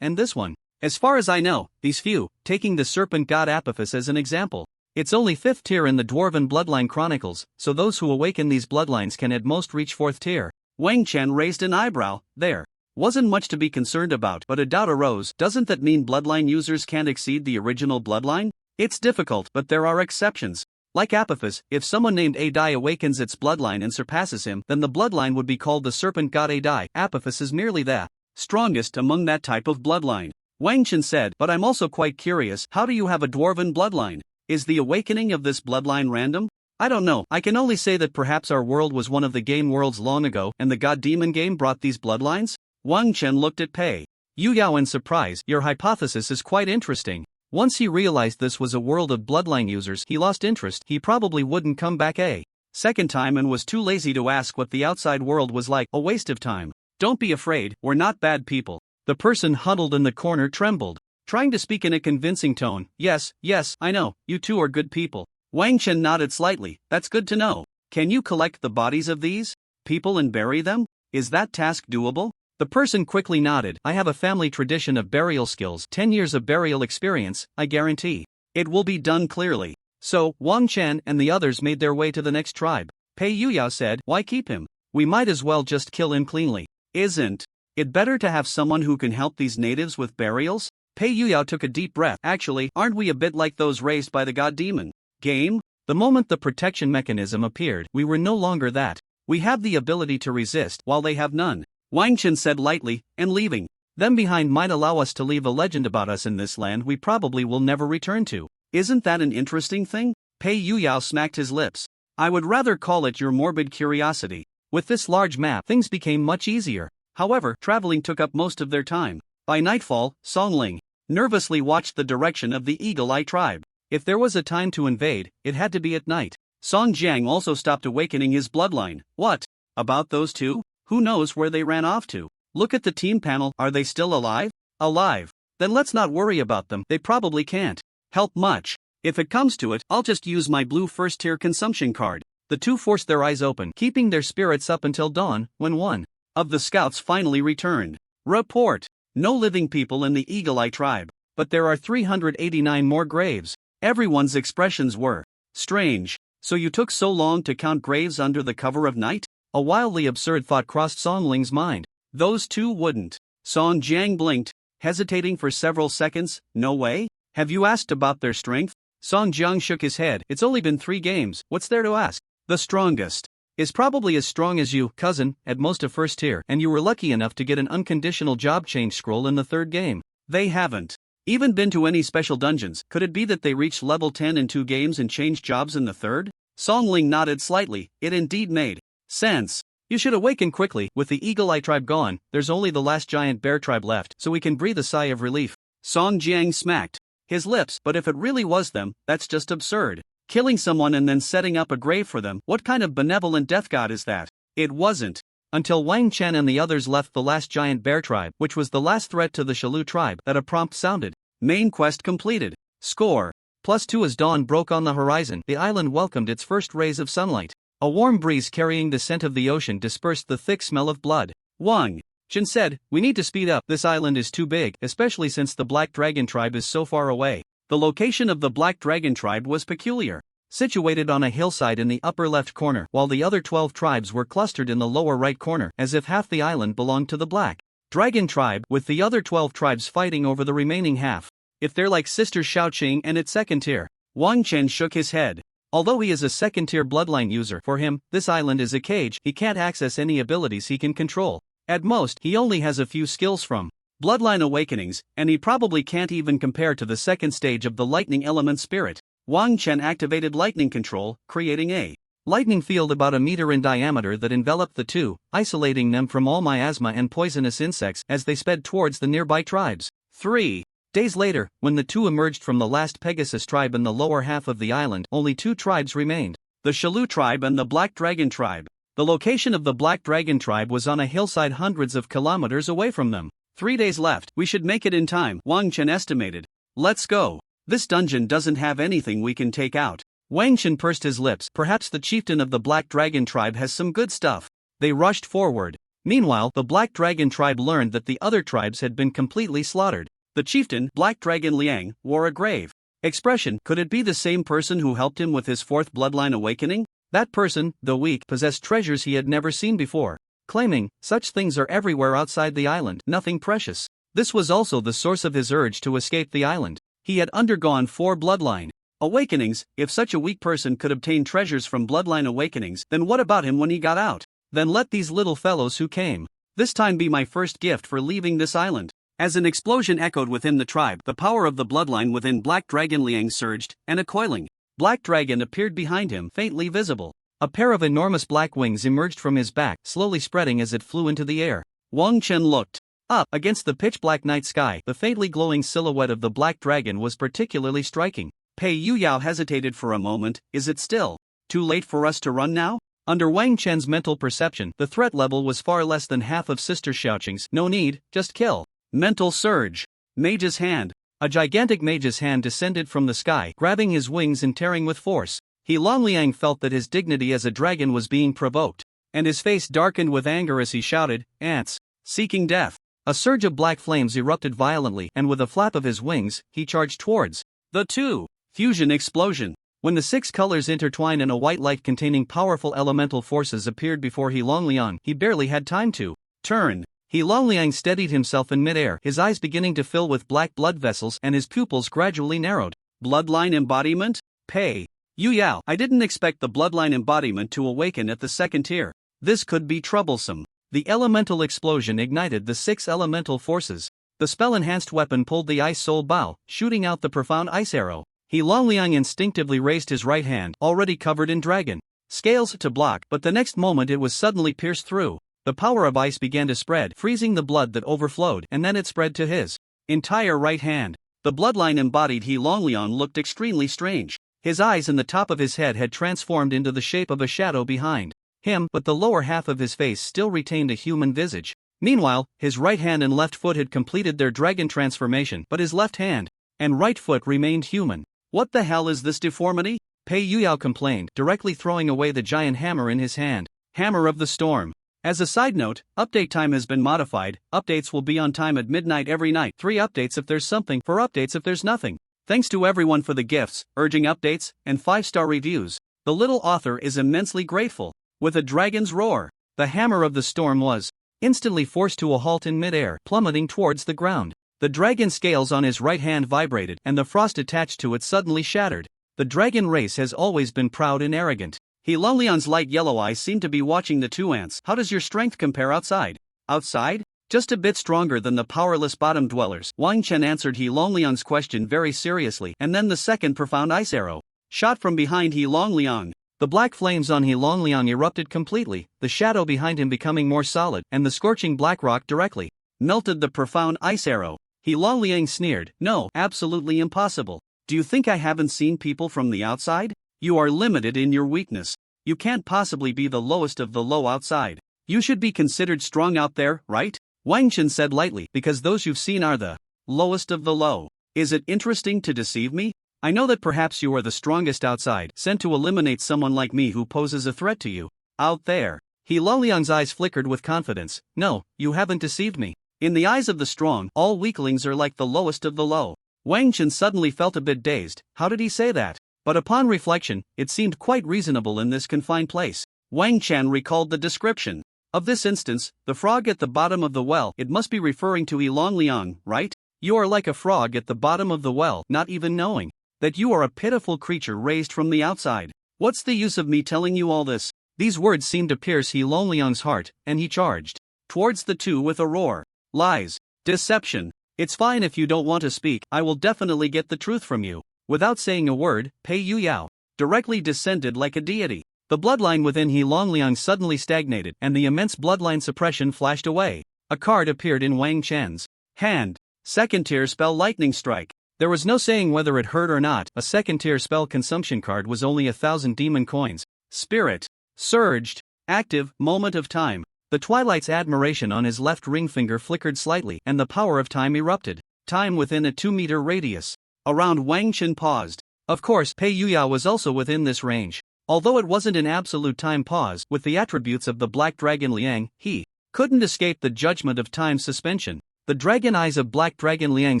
and this one. As far as I know, these few, taking the serpent god Apophis as an example. It's only 5th tier in the Dwarven bloodline chronicles, so those who awaken these bloodlines can at most reach 4th tier. Wang Chen raised an eyebrow. There wasn't much to be concerned about, but a doubt arose. Doesn't that mean bloodline users can't exceed the original bloodline? It's difficult, but there are exceptions. Like Apophis, if someone named Adai awakens its bloodline and surpasses him, then the bloodline would be called the serpent god Adai. Apophis is merely the strongest among that type of bloodline. Wang Chen said, but I'm also quite curious, how do you have a Dwarven bloodline? Is the awakening of this bloodline random? I don't know. I can only say that perhaps our world was one of the game worlds long ago, and the god-demon game brought these bloodlines? Wang Chen looked at Pei Yuyao in surprise. Your hypothesis is quite interesting. Once he realized this was a world of bloodline users, he lost interest. He probably wouldn't come back a second time and was too lazy to ask what the outside world was like. A waste of time. Don't be afraid, we're not bad people. The person huddled in the corner trembled, trying to speak in a convincing tone. Yes, I know, you two are good people. Wang Chen nodded slightly. That's good to know. Can you collect the bodies of these people and bury them? Is that task doable? The person quickly nodded. I have a family tradition of burial skills, 10 years of burial experience, I guarantee. It will be done clearly. So, Wang Chen and the others made their way to the next tribe. Pei Yuyao said, why keep him? We might as well just kill him cleanly. Isn't it better to have someone who can help these natives with burials? Pei Yuyao took a deep breath. Actually, aren't we a bit like those raised by the god demon game? The moment the protection mechanism appeared, we were no longer that. We have the ability to resist, while they have none. Wang Chen said lightly, and leaving them behind might allow us to leave a legend about us in this land we probably will never return to. Isn't that an interesting thing? Pei Yuyao smacked his lips. I would rather call it your morbid curiosity. With this large map, things became much easier. However, traveling took up most of their time. By nightfall, Songling nervously watched the direction of the Eagle Eye tribe. If there was a time to invade, it had to be at night. Song Jiang also stopped awakening his bloodline. What about those two? Who knows where they ran off to? Look at the team panel. Are they still alive? Alive. Then let's not worry about them. They probably can't help much. If it comes to it, I'll just use my blue first-tier consumption card. The two forced their eyes open, keeping their spirits up until dawn, when one of the scouts finally returned. Report. No living people in the Eagle Eye tribe, but there are 389 more graves. Everyone's expressions were strange. So you took so long to count graves under the cover of night? A wildly absurd thought crossed Songling's mind. Those two wouldn't. Song Jiang blinked. hesitating for several seconds. No way? Have you asked about their strength? Song Jiang shook his head. It's only been 3 games, what's there to ask? The strongest is probably as strong as you, cousin, at most a first tier, and you were lucky enough to get an unconditional job change scroll in the 3rd game. They haven't even been to any special dungeons. Could it be that they reached level 10 in 2 games and changed jobs in the 3rd? Song Ling nodded slightly. It indeed made sense. You should awaken quickly. With the Eagle Eye tribe gone, there's only the last giant bear tribe left, so we can breathe a sigh of relief. Song Jiang smacked his lips. But if it really was them, that's just absurd. Killing someone and then setting up a grave for them, what kind of benevolent death god is that? It wasn't until Wang Chen and the others left the last giant bear tribe, which was the last threat to the Shalu tribe, that a prompt sounded. Main quest completed. Score +2. As dawn broke on the horizon, the island welcomed its first rays of sunlight. A warm breeze carrying the scent of the ocean dispersed the thick smell of blood. Wang Chen said, "We need to speed up. This island is too big, especially since the Black Dragon tribe is so far away." The location of the Black Dragon tribe was peculiar. Situated on a hillside in the upper left corner, while the other 12 tribes were clustered in the lower right corner, as if half the island belonged to the Black Dragon tribe, with the other 12 tribes fighting over the remaining half. If they're like Sister Shaoqing and its 2nd tier. Wang Chen shook his head. Although he is a 2nd tier bloodline user, for him, this island is a cage. He can't access any abilities he can control. At most, he only has a few skills from Bloodline Awakenings, and he probably can't even compare to the 2nd stage of the lightning element spirit. Wang Chen activated lightning control, creating a lightning field about a meter in diameter that enveloped the two, isolating them from all miasma and poisonous insects as they sped towards the nearby tribes. 3 days later, when the two emerged from the last Pegasus tribe in the lower half of the island, only 2 tribes remained: the Shalu tribe and the Black Dragon tribe. The location of the Black Dragon tribe was on a hillside hundreds of kilometers away from them. 3 days left. We should make it in time, Wang Chen estimated. Let's go. This dungeon doesn't have anything we can take out. Wang Chen pursed his lips. Perhaps the chieftain of the Black Dragon tribe has some good stuff. They rushed forward. Meanwhile, the Black Dragon tribe learned that the other tribes had been completely slaughtered. The chieftain, Black Dragon Liang, wore a grave expression. Could it be the same person who helped him with his 4th bloodline awakening? That person, though weak, possessed treasures he had never seen before, claiming, "Such things are everywhere outside the island, nothing precious." This was also the source of his urge to escape the island. He had undergone 4 bloodline awakenings. If such a weak person could obtain treasures from bloodline awakenings, then what about him when he got out? Then let these little fellows who came this time be my first gift for leaving this island. As an explosion echoed within the tribe, the power of the bloodline within Black Dragon Liang surged, and a coiling Black Dragon appeared behind him, faintly visible. A pair of enormous black wings emerged from his back, slowly spreading as it flew into the air. Wang Chen looked up. Against the pitch-black night sky, the faintly glowing silhouette of the Black Dragon was particularly striking. Pei Yuyao hesitated for a moment. Is it still too late for us to run now? Under Wang Chen's mental perception, the threat level was far less than half of Sister Shaoqing's. No need, just kill. Mental surge. Mage's hand. A gigantic mage's hand descended from the sky, grabbing his wings and tearing with force. Long Liang felt that his dignity as a dragon was being provoked, and his face darkened with anger as he shouted, "Ants! Seeking death!" A surge of black flames erupted violently, and with a flap of his wings, he charged towards the two. Fusion explosion. When the 6 colors intertwined in a white light containing powerful elemental forces appeared before Long Liang, he barely had time to turn. Long Liang steadied himself in midair, his eyes beginning to fill with black blood vessels and his pupils gradually narrowed. Bloodline embodiment? Pei Yuyao, I didn't expect the bloodline embodiment to awaken at the 2nd tier. This could be troublesome. The elemental explosion ignited the 6 elemental forces. The spell-enhanced weapon pulled the ice soul bow, shooting out the profound ice arrow. Long Liang instinctively raised his right hand, already covered in dragon scales, to block, but the next moment it was suddenly pierced through. The power of ice began to spread, freezing the blood that overflowed, and then it spread to his entire right hand. The bloodline embodied Long Liang looked extremely strange. His eyes and the top of his head had transformed into the shape of a shadow behind him, but the lower half of his face still retained a human visage. Meanwhile, his right hand and left foot had completed their dragon transformation, but his left hand and right foot remained human. What the hell is this deformity? Pei Yuyao complained, directly throwing away the giant hammer in his hand. Hammer of the Storm. As a side note, update time has been modified. Updates will be on time at midnight every night. 3 updates if there's something, 4 updates if there's nothing. Thanks to everyone for the gifts, urging updates, and 5-star reviews. The little author is immensely grateful. With a dragon's roar, the Hammer of the Storm was instantly forced to a halt in midair, plummeting towards the ground. The dragon scales on his right hand vibrated and the frost attached to it suddenly shattered. The dragon race has always been proud and arrogant. Hilongliang's light yellow eyes seemed to be watching the two ants. How does your strength compare outside? Outside? Just a bit stronger than the powerless bottom dwellers. Wang Chen answered Hilongliang's question very seriously, and then the second profound ice arrow shot from behind Hilongliang. The black flames on Hilongliang erupted completely, the shadow behind him becoming more solid, and the scorching black rock directly melted the profound ice arrow. Hilongliang sneered, "No, absolutely impossible. Do you think I haven't seen people from the outside? You are limited in your weakness. You can't possibly be the lowest of the low outside. You should be considered strong out there, right?" Wang Chen said lightly, "Because those you've seen are the lowest of the low. Is it interesting to deceive me? I know that perhaps you are the strongest outside, sent to eliminate someone like me who poses a threat to you. Out there." Hilongliang's eyes flickered with confidence. "No, you haven't deceived me. In the eyes of the strong, all weaklings are like the lowest of the low." Wang Chen suddenly felt a bit dazed. How did he say that? But upon reflection, it seemed quite reasonable in this confined place. Wang Chen recalled the description of this instance, the frog at the bottom of the well. It must be referring to Hilongliang, right? You are like a frog at the bottom of the well, not even knowing that you are a pitiful creature raised from the outside. What's the use of me telling you all this? These words seemed to pierce Hilongliang's heart, and he charged towards the two with a roar. Lies. Deception. It's fine if you don't want to speak, I will definitely get the truth from you. Without saying a word, Pei Yuyao directly descended like a deity. The bloodline within Hilongliang suddenly stagnated, and the immense bloodline suppression flashed away. A card appeared in Wang Chen's hand. Second tier spell Lightning Strike. There was no saying whether it hurt or not. A second tier spell consumption card was only 1,000 demon coins. Spirit. Surged. Active. Moment of time. The Twilight's admiration on his left ring finger flickered slightly, and the power of time erupted. Time within a 2-meter radius. Around Wang Chen paused. Of course, Pei Yuya was also within this range. Although it wasn't an absolute time pause, with the attributes of the Black Dragon Liang, he couldn't escape the judgment of time suspension. The dragon eyes of Black Dragon Liang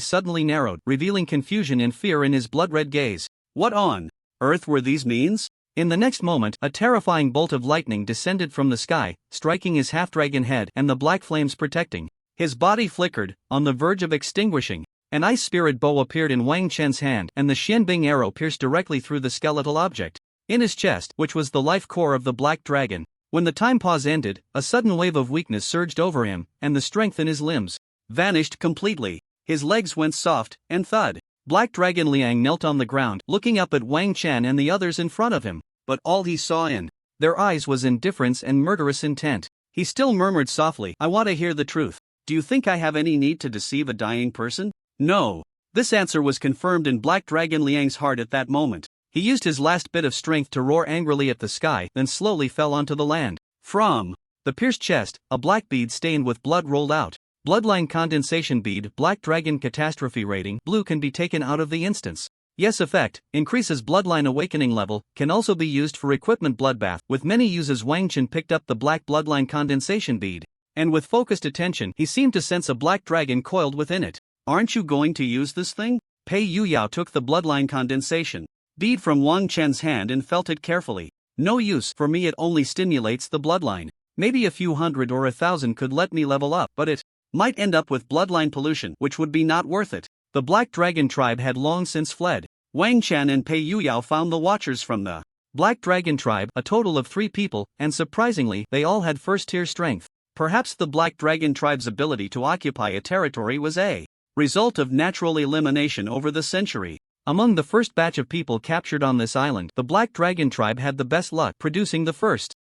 suddenly narrowed, revealing confusion and fear in his blood-red gaze. What on earth were these means? In the next moment, a terrifying bolt of lightning descended from the sky, striking his half-dragon head and the black flames protecting. His body flickered, on the verge of extinguishing. An ice spirit bow appeared in Wang Chen's hand, and the Xianbing arrow pierced directly through the skeletal object in his chest, which was the life core of the black dragon. When the time pause ended, a sudden wave of weakness surged over him, and the strength in his limbs vanished completely. His legs went soft, and thud. Black Dragon Liang knelt on the ground, looking up at Wang Chen and the others in front of him, but all he saw in their eyes was indifference and murderous intent. He still murmured softly, "I want to hear the truth. Do you think I have any need to deceive a dying person?" No. This answer was confirmed in Black Dragon Liang's heart at that moment. He used his last bit of strength to roar angrily at the sky, then slowly fell onto the land. From the pierced chest, a black bead stained with blood rolled out. Bloodline condensation bead. Black Dragon catastrophe rating blue can be taken out of the instance. Yes, effect increases bloodline awakening level, can also be used for equipment bloodbath. With many uses, Wang Chen picked up the black bloodline condensation bead, and with focused attention, he seemed to sense a black dragon coiled within it. Aren't you going to use this thing? Pei Yuyao took the bloodline condensation bead from Wang Chen's hand and felt it carefully. No use for me, it only stimulates the bloodline. Maybe a few hundred or 1,000 could let me level up, but it might end up with bloodline pollution, which would be not worth it. The Black Dragon tribe had long since fled. Wang Chen and Pei Yuyao found the watchers from the Black Dragon tribe, a total of 3 people, and surprisingly, they all had first-tier strength. Perhaps the Black Dragon tribe's ability to occupy a territory was a result of natural elimination over the century. Among the first batch of people captured on this island, the Black Dragon tribe had the best luck, producing the first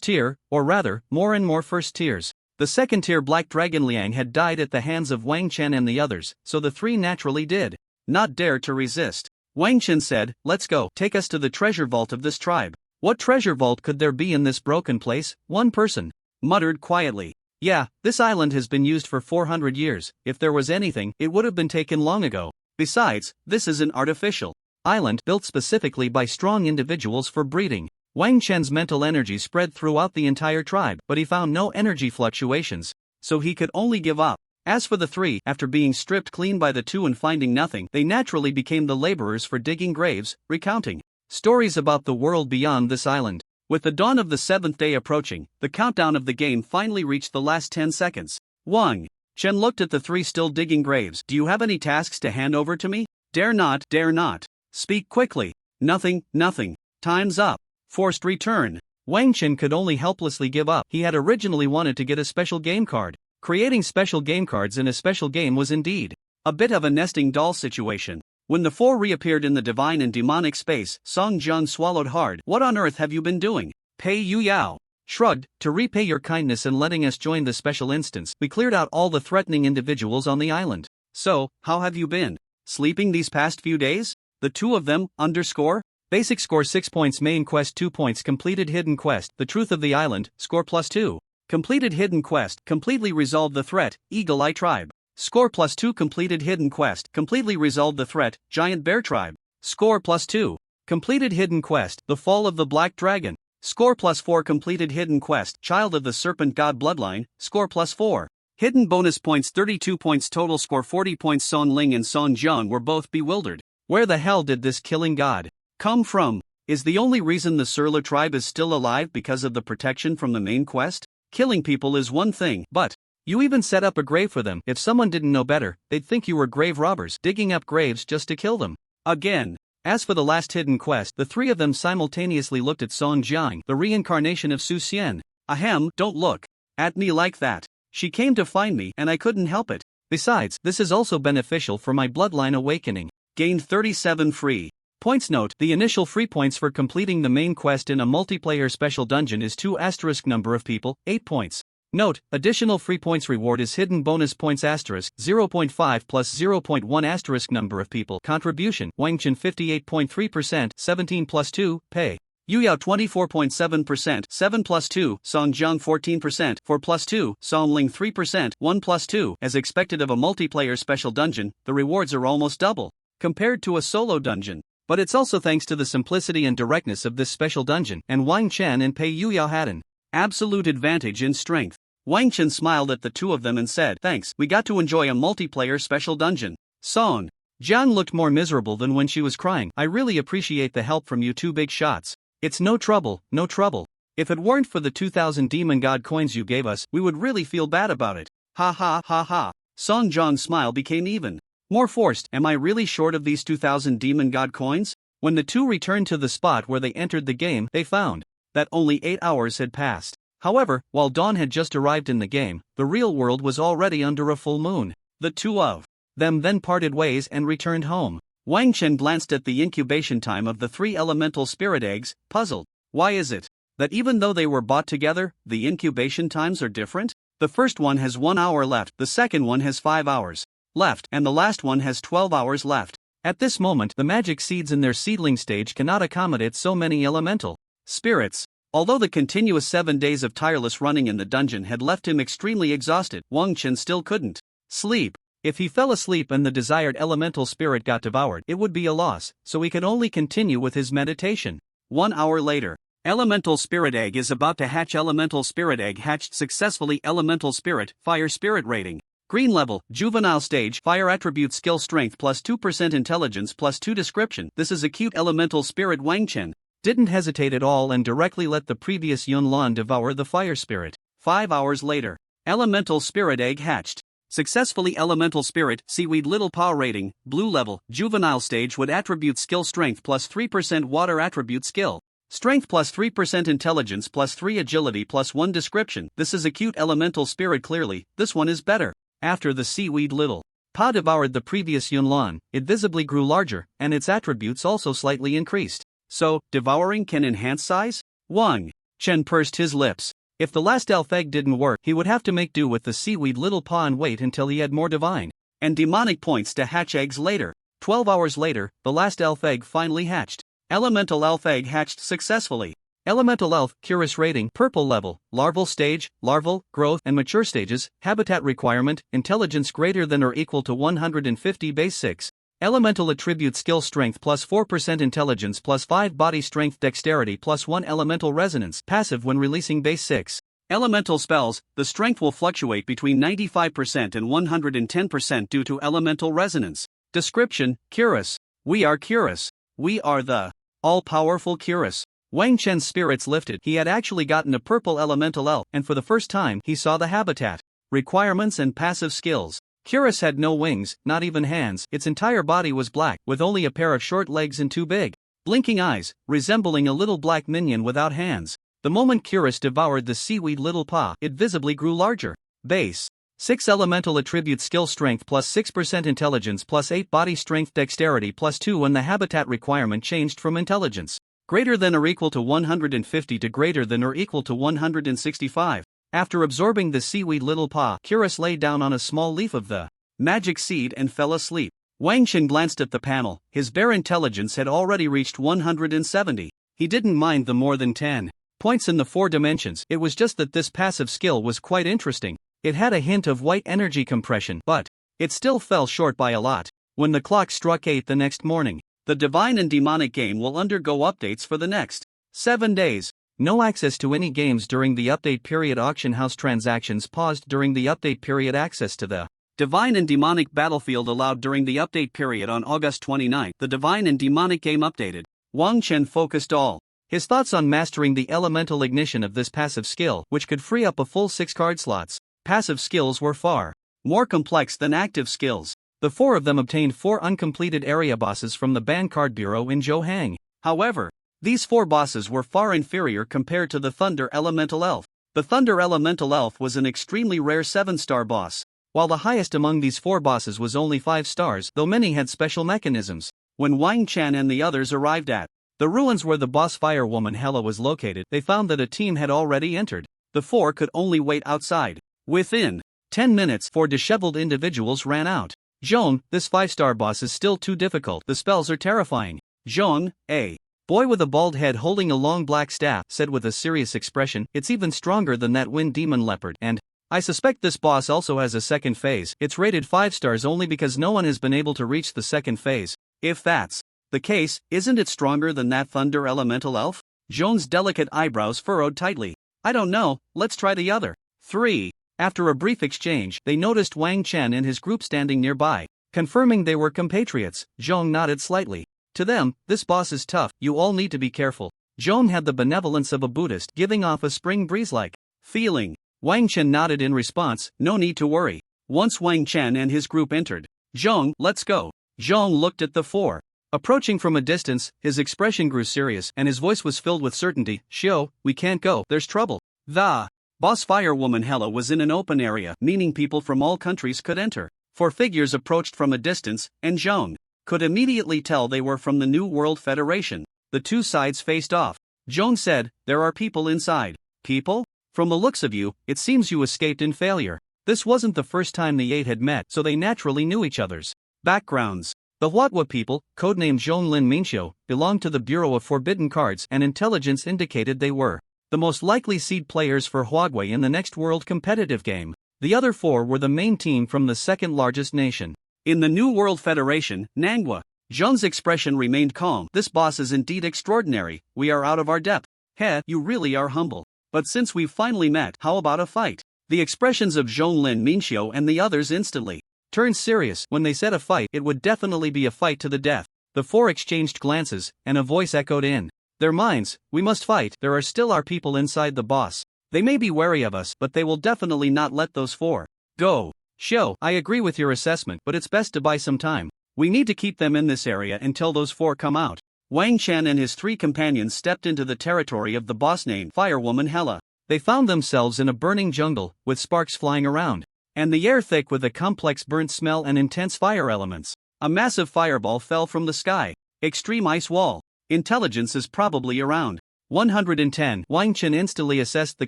tier, or rather, more and more first tiers. The second tier Black Dragon Liang had died at the hands of Wang Chen and the others, so the 3 naturally did not dare to resist. Wang Chen said, "Let's go, take us to the treasure vault of this tribe." What treasure vault could there be in this broken place? One person muttered quietly. Yeah, this island has been used for 400 years, if there was anything, it would have been taken long ago. Besides, this is an artificial island built specifically by strong individuals for breeding. Wang Chen's mental energy spread throughout the entire tribe, but he found no energy fluctuations, so he could only give up. As for the 3, after being stripped clean by the 2 and finding nothing, they naturally became the laborers for digging graves, recounting stories about the world beyond this island. With the dawn of the 7th day approaching, the countdown of the game finally reached the last 10 seconds. Wang Chen looked at the three still digging graves. Do you have any tasks to hand over to me? Dare not, dare not. Speak quickly. Nothing, nothing. Time's up. Forced return. Wang Chen could only helplessly give up. He had originally wanted to get a special game card. Creating special game cards in a special game was indeed a bit of a nesting doll situation. When the four reappeared in the divine and demonic space, Song Jiang swallowed hard. What on earth have you been doing? Pei Yu Yao shrugged. To repay your kindness and letting us join the special instance, we cleared out all the threatening individuals on the island. So, how have you been? Sleeping these past few days? The two of them, underscore? Basic score 6 points, main quest 2 points, completed hidden quest, the truth of the island, score +2. Completed hidden quest, completely resolved the threat, Eagle Eye Tribe. Score +2, completed hidden quest, completely resolved the threat, Giant Bear Tribe. Score +2. Completed hidden quest, the fall of the Black Dragon. Score +4, completed hidden quest, Child of the Serpent God Bloodline, score +4. Hidden bonus points 32 points, total score 40 points. Son Ling and Son Jiang were both bewildered. Where the hell did this killing god come from? Is the only reason the Surla tribe is still alive because of the protection from the main quest? Killing people is one thing, but you even set up a grave for them. If someone didn't know better, they'd think you were grave robbers, digging up graves just to kill them. Again. As for the last hidden quest, the three of them simultaneously looked at Song Jiang, the reincarnation of Su Xian. Ahem, don't look at me like that. She came to find me and I couldn't help it. Besides, this is also beneficial for my bloodline awakening. Gained 37 free points. Note, the initial free points for completing the main quest in a multiplayer special dungeon is 2 asterisk number of people, 8 points. Note, additional free points reward is hidden bonus points asterisk 0.5 plus 0.1 asterisk number of people. Contribution, Wang Chen 58.3%, 17 plus 2, pay. Yu Yao 24.7%, 7 plus 2, Song Jiang 14%, 4 plus 2, Song Ling 3%, 1 plus 2. As expected of a multiplayer special dungeon, the rewards are almost double compared to a solo dungeon. But it's also thanks to the simplicity and directness of this special dungeon, and Wang Chen and Pei Yu Yao had an absolute advantage in strength. Wang Chen smiled at the two of them and said, thanks, we got to enjoy a multiplayer special dungeon. Song Jiang looked more miserable than when she was crying. I really appreciate the help from you two big shots. It's no trouble, no trouble. If it weren't for the 2,000 demon god coins you gave us, we would really feel bad about it. Ha ha ha ha. Song Jiang's smile became even more forced. Am I really short of these 2,000 demon god coins? When the two returned to the spot where they entered the game, they found that only 8 hours had passed. However, while dawn had just arrived in the game, the real world was already under a full moon. The two of them then parted ways and returned home. Wang Chen glanced at the incubation time of the 3 elemental spirit eggs, puzzled. Why is it that even though they were bought together, the incubation times are different? The first one has 1 hour left, the second one has 5 hours left, and the last one has 12 hours left. At this moment, the magic seeds in their seedling stage cannot accommodate so many elemental spirits. Although the continuous 7 days of tireless running in the dungeon had left him extremely exhausted, Wang Chen still couldn't sleep. If he fell asleep and the desired elemental spirit got devoured, it would be a loss, so he could only continue with his meditation. 1 hour later. Elemental spirit egg is about to hatch. Elemental spirit egg hatched successfully. Elemental spirit, fire spirit rating. Green level, juvenile stage, fire attribute skill strength plus 2% intelligence plus 2 description. This is a cute elemental spirit. Wang Chen didn't hesitate at all and directly let the previous Yunlan devour the fire spirit. 5 hours later. Elemental spirit egg hatched successfully. Elemental spirit, seaweed little paw rating, blue level, juvenile stage would attribute skill strength plus 3% water attribute skill strength plus 3% intelligence plus 3 agility plus 1 description. This is a cute elemental spirit. Clearly, this one is better. After the seaweed little paw devoured the previous Yunlan, it visibly grew larger, and its attributes also slightly increased. So, devouring can enhance size? Wang Chen pursed his lips. If the last elf egg didn't work, he would have to make do with the seaweed little paw and wait until he had more divine and demonic points to hatch eggs later. 12 hours later, the last elf egg finally hatched. Elemental elf egg hatched successfully. Elemental elf, Curious rating, purple level, larval stage, larval, growth and mature stages, habitat requirement, intelligence greater than or equal to 150 base 6. Elemental attribute skill strength plus 4% intelligence plus 5 body strength dexterity plus 1 elemental resonance, passive when releasing base 6. Elemental spells, the strength will fluctuate between 95% and 110% due to elemental resonance. Description, Curious. We are Curious. We are the all-powerful Curious. Wang Chen's spirits lifted. He had actually gotten a purple elemental elf, and for the first time he saw the habitat Requirements and passive skills. Curious had no wings, not even hands. Its entire body was black, with only a pair of short legs and two big, blinking eyes, resembling a little black minion without hands. The moment Curious devoured the seaweed little paw, it visibly grew larger. Base. 6 elemental attribute skill strength plus 6% intelligence plus 8 body strength dexterity plus 2 when the habitat requirement changed from intelligence greater than or equal to 150 to greater than or equal to 165. After absorbing the seaweed little paw, Curious lay down on a small leaf of the magic seed and fell asleep. Wang Chen glanced at the panel. His bare intelligence had already reached 170. He didn't mind the more than 10 points in the 4 dimensions. It was just that this passive skill was quite interesting. It had a hint of white energy compression, but it still fell short by a lot. When the clock struck 8 the next morning, the Divine and Demonic game will undergo updates for the next 7 days. No access to any games during the update period. Auction house transactions paused during the update period. Access to the Divine and Demonic battlefield allowed during the update period on August 29. The Divine and Demonic game updated. Wang Chen focused all his thoughts on mastering the elemental ignition of this passive skill, which could free up a full 6 card slots. Passive skills were far more complex than active skills. The 4 of them obtained 4 uncompleted area bosses from the Ban Card Bureau in Zhouhang. However, these 4 bosses were far inferior compared to the Thunder Elemental Elf. The Thunder Elemental Elf was an extremely rare 7-star boss, while the highest among these 4 bosses was only 5 stars, though many had special mechanisms. When Wang Chen and the others arrived at the ruins where the boss firewoman Hela was located, they found that a team had already entered. The 4 could only wait outside. Within 10 minutes, 4 disheveled individuals ran out. Zhong, this 5-star boss is still too difficult. The spells are terrifying. Zhong, a boy with a bald head holding a long black staff, said with a serious expression, it's even stronger than that wind demon leopard, and I suspect this boss also has a second phase. It's rated 5 stars only because no one has been able to reach the second phase. If that's the case, isn't it stronger than that Thunder Elemental Elf? Zhong's delicate eyebrows furrowed tightly. I don't know, let's try the other 3. After a brief exchange, they noticed Wang Chen and his group standing nearby. Confirming they were compatriots, Zhong nodded slightly. To them, this boss is tough, you all need to be careful. Zhong had the benevolence of a Buddhist, giving off a spring breeze-like feeling. Wang Chen nodded in response, no need to worry. Once Wang Chen and his group entered, Zhong, let's go. Zhong looked at the 4. Approaching from a distance, his expression grew serious and his voice was filled with certainty. Shio, we can't go, there's trouble. The boss firewoman Hela was in an open area, meaning people from all countries could enter. 4 figures approached from a distance, and Zhong could immediately tell they were from the New World Federation. The 2 sides faced off. Zhong said, there are people inside. People? From the looks of you, it seems you escaped in failure. This wasn't the first time the 8 had met, so they naturally knew each other's backgrounds. The Huatwa people, codenamed Zhonglin Minxiu, belonged to the Bureau of Forbidden Cards, and intelligence indicated they were the most likely seed players for Huagwei in the next world competitive game. The other 4 were the main team from the second largest nation in the New World Federation, Manhwa. Zhong's expression remained calm. This boss is indeed extraordinary. We are out of our depth. He, you really are humble. But since we've finally met, how about a fight? The expressions of Zhonglin Minxiu and the others instantly turned serious. When they said a fight, it would definitely be a fight to the death. The 4 exchanged glances, and a voice echoed in their minds, we must fight. There are still our people inside the boss. They may be wary of us, but they will definitely not let those 4 go. Shio, I agree with your assessment, but it's best to buy some time. We need to keep them in this area until those 4 come out. Wang Chen and his 3 companions stepped into the territory of the boss named Firewoman Hela. They found themselves in a burning jungle, with sparks flying around, and the air thick with a complex burnt smell and intense fire elements. A massive fireball fell from the sky. Extreme ice wall. Intelligence is probably around 110. Wang Chen instantly assessed the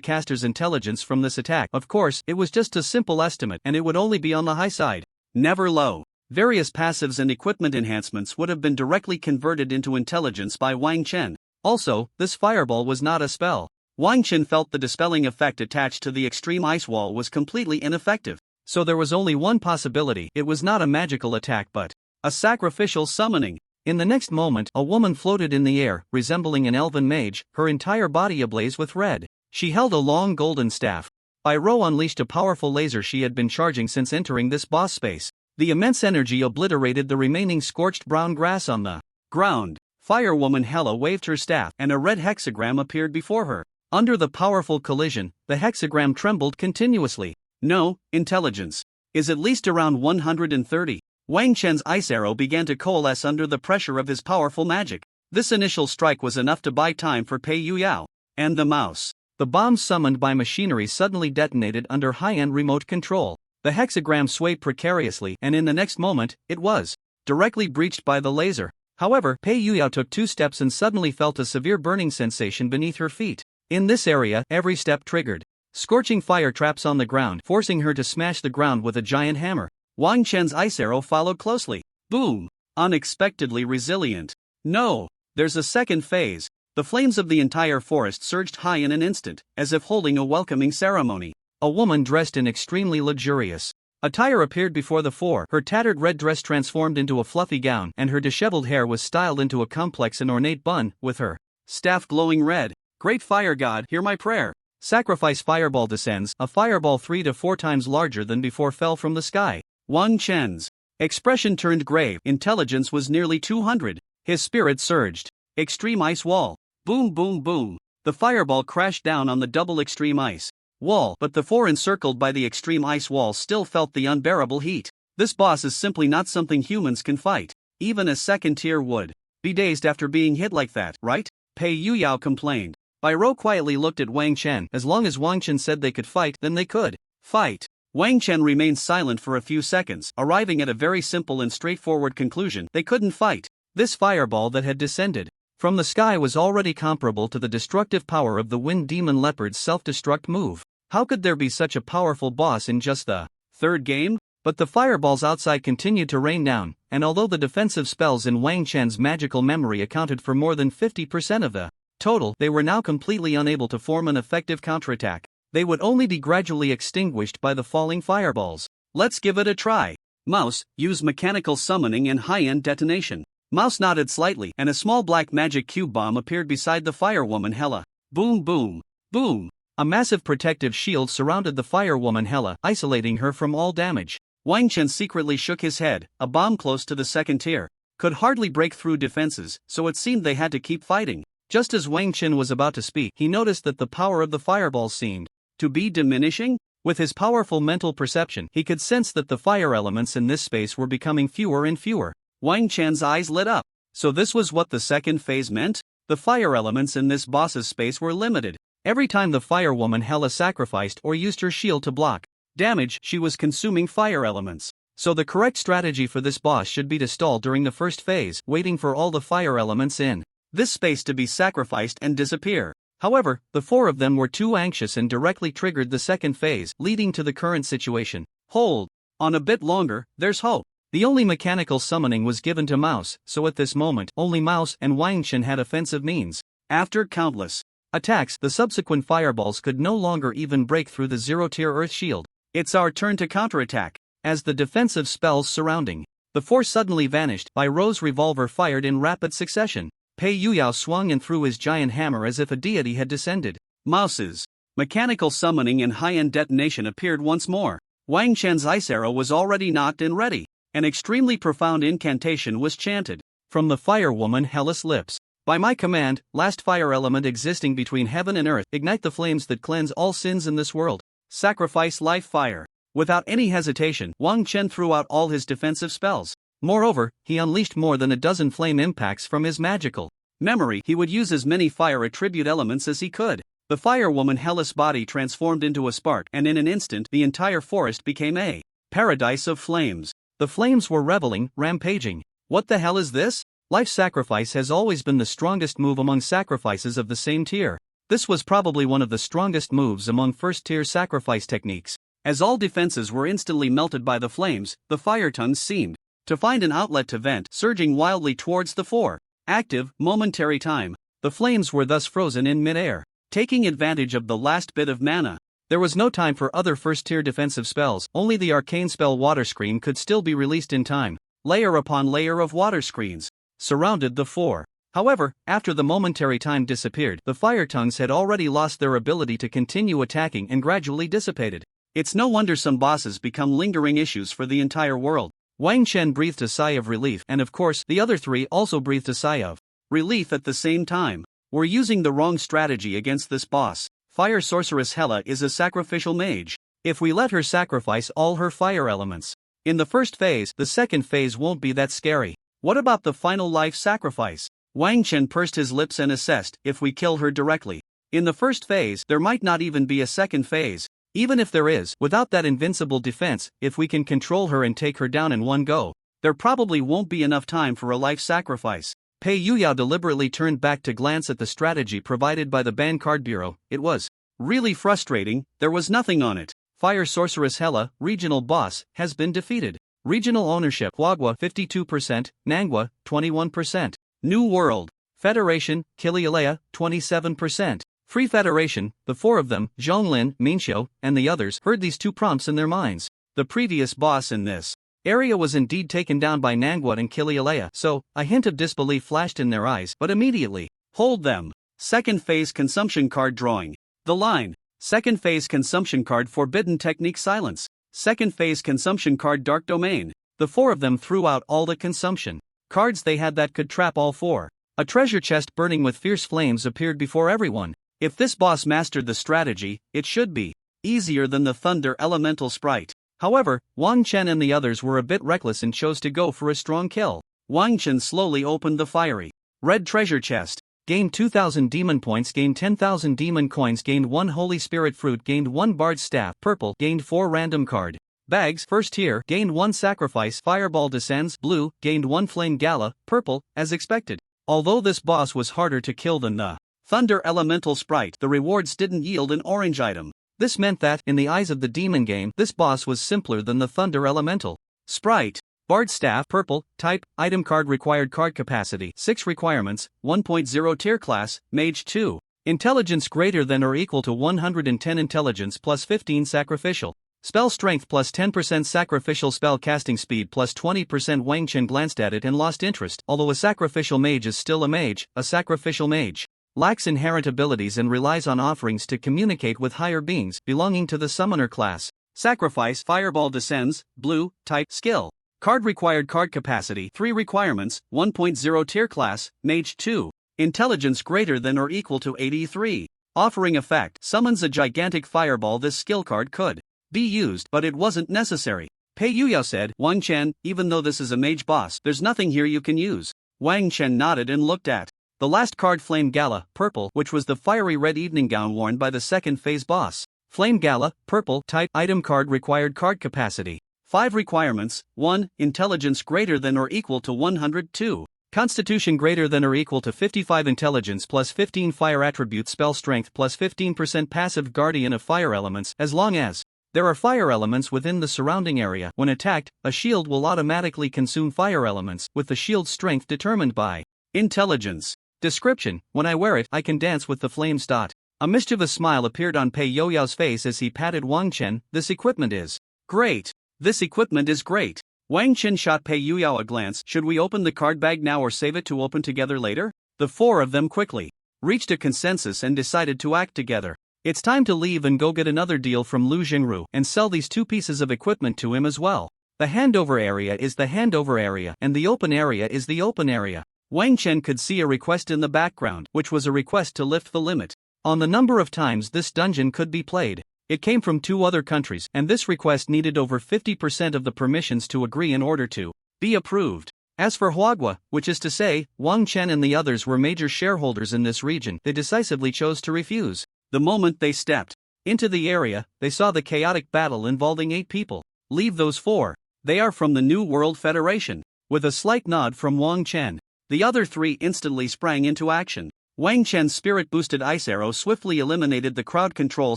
caster's intelligence from this attack. Of course, it was just a simple estimate, and it would only be on the high side, never low. Various passives and equipment enhancements would have been directly converted into intelligence by Wang Chen. Also, this fireball was not a spell. Wang Chen felt the dispelling effect attached to the extreme ice wall was completely ineffective. So there was only one possibility. It was not a magical attack but a sacrificial summoning. In the next moment, a woman floated in the air, resembling an elven mage, her entire body ablaze with red. She held a long golden staff. Pyro unleashed a powerful laser she had been charging since entering this boss space. The immense energy obliterated the remaining scorched brown grass on the ground. Firewoman Hela waved her staff, and a red hexagram appeared before her. Under the powerful collision, the hexagram trembled continuously. No, intelligence. Is at least around 130. Wang Chen's ice arrow began to coalesce under the pressure of his powerful magic. This initial strike was enough to buy time for Pei Yuyao and the mouse. The bomb summoned by machinery suddenly detonated under high-end remote control. The hexagram swayed precariously, and in the next moment, it was directly breached by the laser. However, Pei Yuyao took 2 steps and suddenly felt a severe burning sensation beneath her feet. In this area, every step triggered scorching fire traps on the ground, forcing her to smash the ground with a giant hammer. Wang Chen's ice arrow followed closely. Boom! Unexpectedly resilient. No! There's a second phase. The flames of the entire forest surged high in an instant, as if holding a welcoming ceremony. A woman dressed in extremely luxurious attire appeared before the four. Her tattered red dress transformed into a fluffy gown, and her disheveled hair was styled into a complex and ornate bun, with her staff glowing red. Great fire god, hear my prayer. Sacrifice fireball descends. A fireball 3 to 4 times larger than before fell from the sky. Wang Chen's expression turned grave. Intelligence was nearly 200. His spirit surged. Extreme ice wall. Boom boom boom. The fireball crashed down on the double extreme ice wall, but the four encircled by the extreme ice wall still felt the unbearable heat. This boss is simply not something humans can fight. Even a second tier would be dazed after being hit like that, right? Pei Yuyao complained. Bairo quietly looked at Wang Chen. As long as Wang Chen said they could fight, then they could fight. Wang Chen remained silent for a few seconds, arriving at a very simple and straightforward conclusion: they couldn't fight. This fireball that had descended from the sky was already comparable to the destructive power of the Wind Demon Leopard's self-destruct move. How could there be such a powerful boss in just the third game? But the fireballs outside continued to rain down, and although the defensive spells in Wang Chen's magical memory accounted for more than 50% of the total, they were now completely unable to form an effective counterattack. They would only be gradually extinguished by the falling fireballs. Let's give it a try. Mouse, use mechanical summoning and high-end detonation. Mouse nodded slightly, and a small black magic cube bomb appeared beside the firewoman Hela. Boom boom, boom. A massive protective shield surrounded the firewoman Hela, isolating her from all damage. Wang Chen secretly shook his head. A bomb close to the second tier could hardly break through defenses, so it seemed they had to keep fighting. Just as Wang Chen was about to speak, he noticed that the power of the fireballs seemed to be diminishing. With his powerful mental perception, he could sense that the fire elements in this space were becoming fewer and fewer. Wang Chen's eyes lit up. So this was what the second phase meant? The fire elements in this boss's space were limited. Every time the firewoman Hela sacrificed or used her shield to block damage, she was consuming fire elements. So the correct strategy for this boss should be to stall during the first phase, waiting for all the fire elements in this space to be sacrificed and disappear. However, the four of them were too anxious and directly triggered the second phase, leading to the current situation. Hold on a bit longer, there's hope. The only mechanical summoning was given to Mouse, so at this moment, only Mouse and Wang Chen had offensive means. After countless attacks, the subsequent fireballs could no longer even break through the zero-tier earth shield. It's our turn to counterattack. As the defensive spells surrounding the four suddenly vanished, Bairo's revolver fired in rapid succession. Pei Yuyao swung and threw his giant hammer as if a deity had descended. Mouse's mechanical summoning and high-end detonation appeared once more. Wang Chen's ice arrow was already knocked and ready. An extremely profound incantation was chanted from the firewoman Hela's lips. By my command, last fire element existing between heaven and earth, ignite the flames that cleanse all sins in this world. Sacrifice life fire. Without any hesitation, Wang Chen threw out all his defensive spells. Moreover, he unleashed more than a dozen flame impacts from his magical memory. He would use as many fire attribute elements as he could. The firewoman Hela's body transformed into a spark, and in an instant, the entire forest became a paradise of flames. The flames were reveling, rampaging. What the hell is this? Life sacrifice has always been the strongest move among sacrifices of the same tier. This was probably one of the strongest moves among first-tier sacrifice techniques. As all defenses were instantly melted by the flames, the fire tongues seemed to find an outlet to vent, surging wildly towards the four. Active, momentary time. The flames were thus frozen in mid-air. Taking advantage of the last bit of mana, there was no time for other first-tier defensive spells. Only the arcane spell Water Screen could still be released in time. Layer upon layer of water screens surrounded the four. However, after the momentary time disappeared, the fire tongues had already lost their ability to continue attacking and gradually dissipated. It's no wonder some bosses become lingering issues for the entire world. Wang Chen breathed a sigh of relief, and of course, the other three also breathed a sigh of relief at the same time. We're using the wrong strategy against this boss. Fire sorceress Hela is a sacrificial mage. If we let her sacrifice all her fire elements in the first phase, the second phase won't be that scary. What about the final life sacrifice? Wang Chen pursed his lips and assessed, if we kill her directly in the first phase, there might not even be a second phase. Even if there is, without that invincible defense, if we can control her and take her down in one go, there probably won't be enough time for a life sacrifice. Pei Yuyao deliberately turned back to glance at the strategy provided by the Ban Card Bureau. It was really frustrating, there was nothing on it. Fire Sorceress Hela, regional boss, has been defeated. Regional ownership Huagua 52%, Nangwa 21%. New World Federation, Kilauea 27%. Free Federation, the four of them, Zhonglin, Minxiu, and the others, heard these two prompts in their minds. The previous boss in this area was indeed taken down by Nangwa and Kilauea, so a hint of disbelief flashed in their eyes, but immediately, hold them. Second phase consumption card drawing. The line. Second phase consumption card Forbidden Technique Silence. Second phase consumption card Dark Domain. The four of them threw out all the consumption cards they had that could trap all four. A treasure chest burning with fierce flames appeared before everyone. If this boss mastered the strategy, it should be easier than the Thunder Elemental Sprite. However, Wang Chen and the others were a bit reckless and chose to go for a strong kill. Wang Chen slowly opened the fiery red treasure chest. Gained 2,000 demon points, gained 10,000 demon coins, gained 1 holy spirit fruit, gained 1 bard's staff, purple, gained 4 random card bags, first tier, gained 1 sacrifice, fireball descends, blue, gained 1 flame gala, purple, as expected. Although this boss was harder to kill than the Thunder Elemental Sprite, the rewards didn't yield an orange item. This meant that, in the eyes of the demon game, this boss was simpler than the Thunder Elemental Sprite. Bard Staff, purple, type, item card required card capacity, 6 requirements, 1.0 tier class, Mage 2. Intelligence greater than or equal to 110 intelligence plus 15 sacrificial. Spell strength plus 10% sacrificial spell casting speed plus 20%. Wang Chen glanced at it and lost interest. Although a sacrificial mage is still a sacrificial mage lacks inherent abilities and relies on offerings to communicate with higher beings belonging to the summoner class. Sacrifice, fireball descends, blue, type, skill. Card required card capacity, 3 requirements, 1.0 tier class, Mage 2. Intelligence greater than or equal to 83. Offering effect, summons a gigantic fireball. This skill card could be used, but it wasn't necessary. Pei Yuyao said, Wang Chen, even though this is a mage boss, there's nothing here you can use. Wang Chen nodded and looked at the last card, Flame Gala, purple, which was the fiery red evening gown worn by the second phase boss. Flame Gala, purple, type, item card required card capacity. 5 requirements, 1. Intelligence greater than or equal to 102. Constitution greater than or equal to 55. Intelligence plus 15 fire attribute. Spell strength plus 15%. Passive guardian of fire elements. As long as there are fire elements within the surrounding area, when attacked, a shield will automatically consume fire elements, with the shield's strength determined by intelligence. Description: when I wear it, I can dance with the flames. A mischievous smile appeared on Pei Yoyao's face as he patted Wang Chen. This equipment is great. This equipment is great. Wang Chen shot Pei Yuyao a glance. Should we open the card bag now or save it to open together later? The four of them quickly reached a consensus and decided to act together. It's time to leave and go get another deal from Lu Jingru and sell these 2 pieces of equipment to him as well. The handover area is the handover area and the open area is the open area. Wang Chen could see a request in the background, which was a request to lift the limit on the number of times this dungeon could be played. It came from 2 other countries, and this request needed over 50% of the permissions to agree in order to be approved. As for Huagua, which is to say, Wang Chen and the others were major shareholders in this region, they decisively chose to refuse. The moment they stepped into the area, they saw the chaotic battle involving 8 people. Leave those 4. They are from the New World Federation. With a slight nod from Wang Chen, the other 3 instantly sprang into action. Wang Chen's spirit-boosted ice arrow swiftly eliminated the crowd control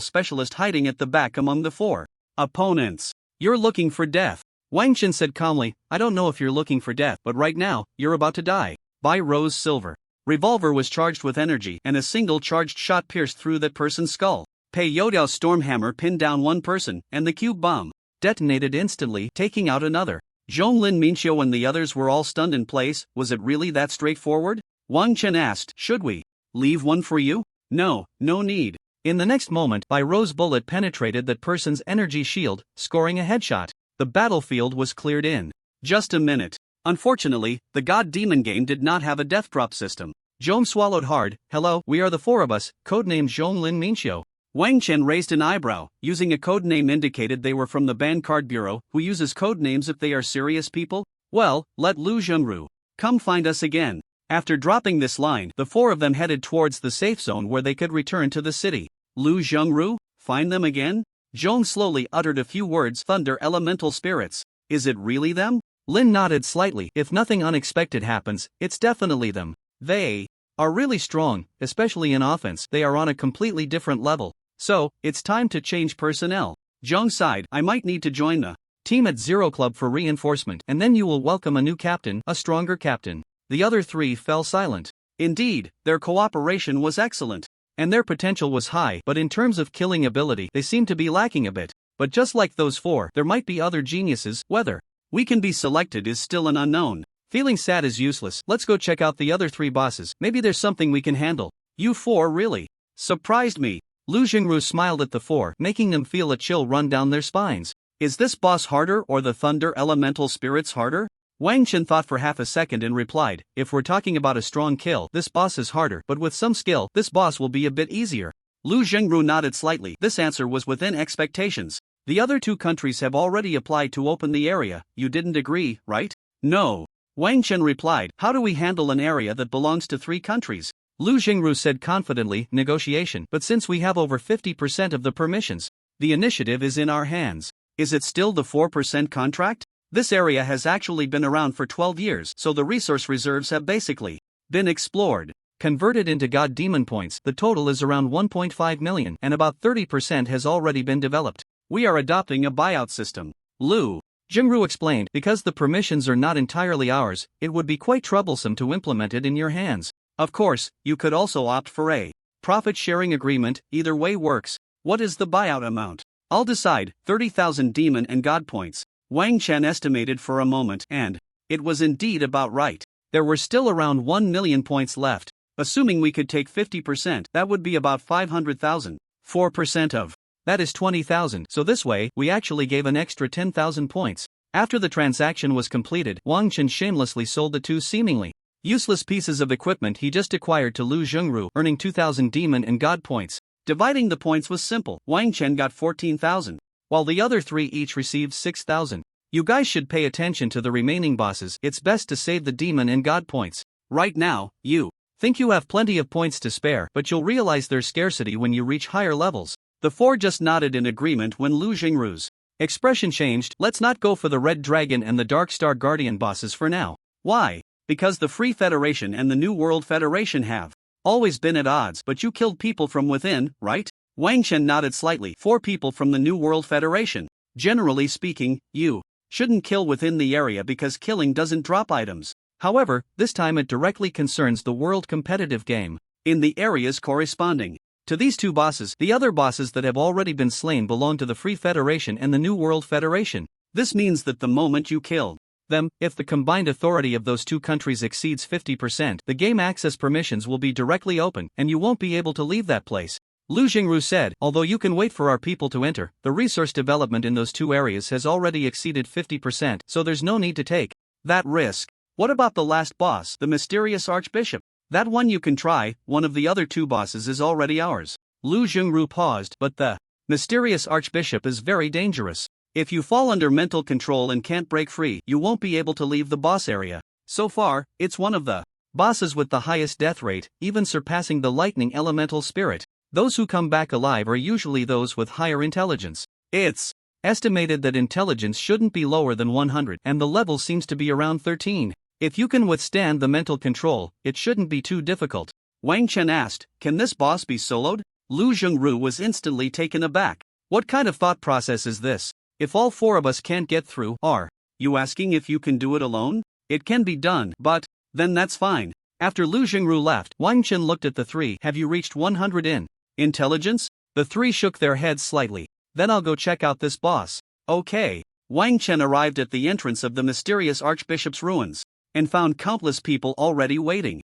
specialist hiding at the back among the 4 opponents. You're looking for death. Wang Chen said calmly, I don't know if you're looking for death, but right now, you're about to die. Buy Rose Silver. Revolver was charged with energy, and a single charged shot pierced through that person's skull. Pei Yodao's stormhammer pinned down one person, and the cube bomb detonated instantly, taking out another. Zhonglin, Minxiu and the others were all stunned in place. Was it really that straightforward? Wang Chen asked, should we leave one for you? No, no need. In the next moment, Bai Rose bullet penetrated that person's energy shield, scoring a headshot. The battlefield was cleared in just a minute. Unfortunately, the God Demon game did not have a death drop system. Zhong swallowed hard. Hello, we are the 4 of us, codenamed Zhonglin Minxiu. Wang Chen raised an eyebrow. Using a code name indicated they were from the Ban Card Bureau, who uses code names if they are serious people? Well, let Lu Zhengru come find us again. After dropping this line, the four of them headed towards the safe zone where they could return to the city. Lu Zhengru? Find them again? Zhong slowly uttered a few words. Thunder elemental spirits. Is it really them? Lin nodded slightly. If nothing unexpected happens, it's definitely them. They are really strong, especially in offense. They are on a completely different level. So, it's time to change personnel. Zhong sighed. I might need to join the team at Zero Club for reinforcement, and then you will welcome a new captain, a stronger captain. The other three fell silent. Indeed, their cooperation was excellent, and their potential was high, but in terms of killing ability, they seemed to be lacking a bit. But just like those four, there might be other geniuses. Whether we can be selected is still an unknown. Feeling sad is useless. Let's go check out the other three bosses. Maybe there's something we can handle. You four really surprised me. Lu Zhengru smiled at the four, making them feel a chill run down their spines. Is this boss harder or the thunder elemental spirits harder? Wang Chen thought for half a second and replied, if we're talking about a strong kill, this boss is harder, but with some skill, this boss will be a bit easier. Lu Zhengru nodded slightly. This answer was within expectations. The other two countries have already applied to open the area. You didn't agree, right? No. Wang Chen replied, how do we handle an area that belongs to three countries? Lu Zhengru said confidently, negotiation, but since we have over 50% of the permissions, the initiative is in our hands. Is it still the 4% contract? This area has actually been around for 12 years, so the resource reserves have basically been explored. Converted into god demon points, the total is around 1.5 million, and about 30% has already been developed. We are adopting a buyout system. Lu Zhengru explained, because the permissions are not entirely ours, it would be quite troublesome to implement it in your hands. Of course, you could also opt for a profit-sharing agreement. Either way works. What is the buyout amount? I'll decide. 30,000 demon and god points. Wang Chen estimated for a moment, and it was indeed about right. There were still around 1 million points left. Assuming we could take 50%, that would be about 500,000. 4% of that is 20,000, so this way, we actually gave an extra 10,000 points. After the transaction was completed, Wang Chen shamelessly sold the two seemingly useless pieces of equipment he just acquired to Lu Zhengru, earning 2,000 demon and god points. Dividing the points was simple. Wang Chen got 14,000, while the other three each received 6,000. You guys should pay attention to the remaining bosses. It's best to save the demon and god points. Right now, you think you have plenty of points to spare, but you'll realize their scarcity when you reach higher levels. The four just nodded in agreement when Lu Zhengru's expression changed. Let's not go for the Red Dragon and the Dark Star Guardian bosses for now. Why? Because the Free Federation and the New World Federation have always been at odds, but you killed people from within, right? Wang Chen nodded slightly. 4 people from the New World Federation. Generally speaking, you shouldn't kill within the area because killing doesn't drop items. However, this time it directly concerns the world competitive game in the areas corresponding to these two bosses. The other bosses that have already been slain belong to the Free Federation and the New World Federation. This means that the moment you kill them, if the combined authority of those two countries exceeds 50%, the game access permissions will be directly open, and you won't be able to leave that place. Lu Zhengru said, although you can wait for our people to enter, the resource development in those two areas has already exceeded 50%, so there's no need to take that risk. What about the last boss, the mysterious archbishop? That one you can try. One of the other two bosses is already ours. Lu Zhengru paused, but the mysterious archbishop is very dangerous. If you fall under mental control and can't break free, you won't be able to leave the boss area. So far, it's one of the bosses with the highest death rate, even surpassing the lightning elemental spirit. Those who come back alive are usually those with higher intelligence. It's estimated that intelligence shouldn't be lower than 100, and the level seems to be around 13. If you can withstand the mental control, it shouldn't be too difficult. Wang Chen asked, can this boss be soloed? Lu Zhengru was instantly taken aback. What kind of thought process is this? If all 4 of us can't get through, are you asking if you can do it alone? It can be done, but then that's fine. After Lu Zhengru left, Wang Chen looked at the 3. Have you reached 100 in intelligence? The 3 shook their heads slightly. Then I'll go check out this boss. Okay. Wang Chen arrived at the entrance of the mysterious archbishop's ruins and found countless people already waiting.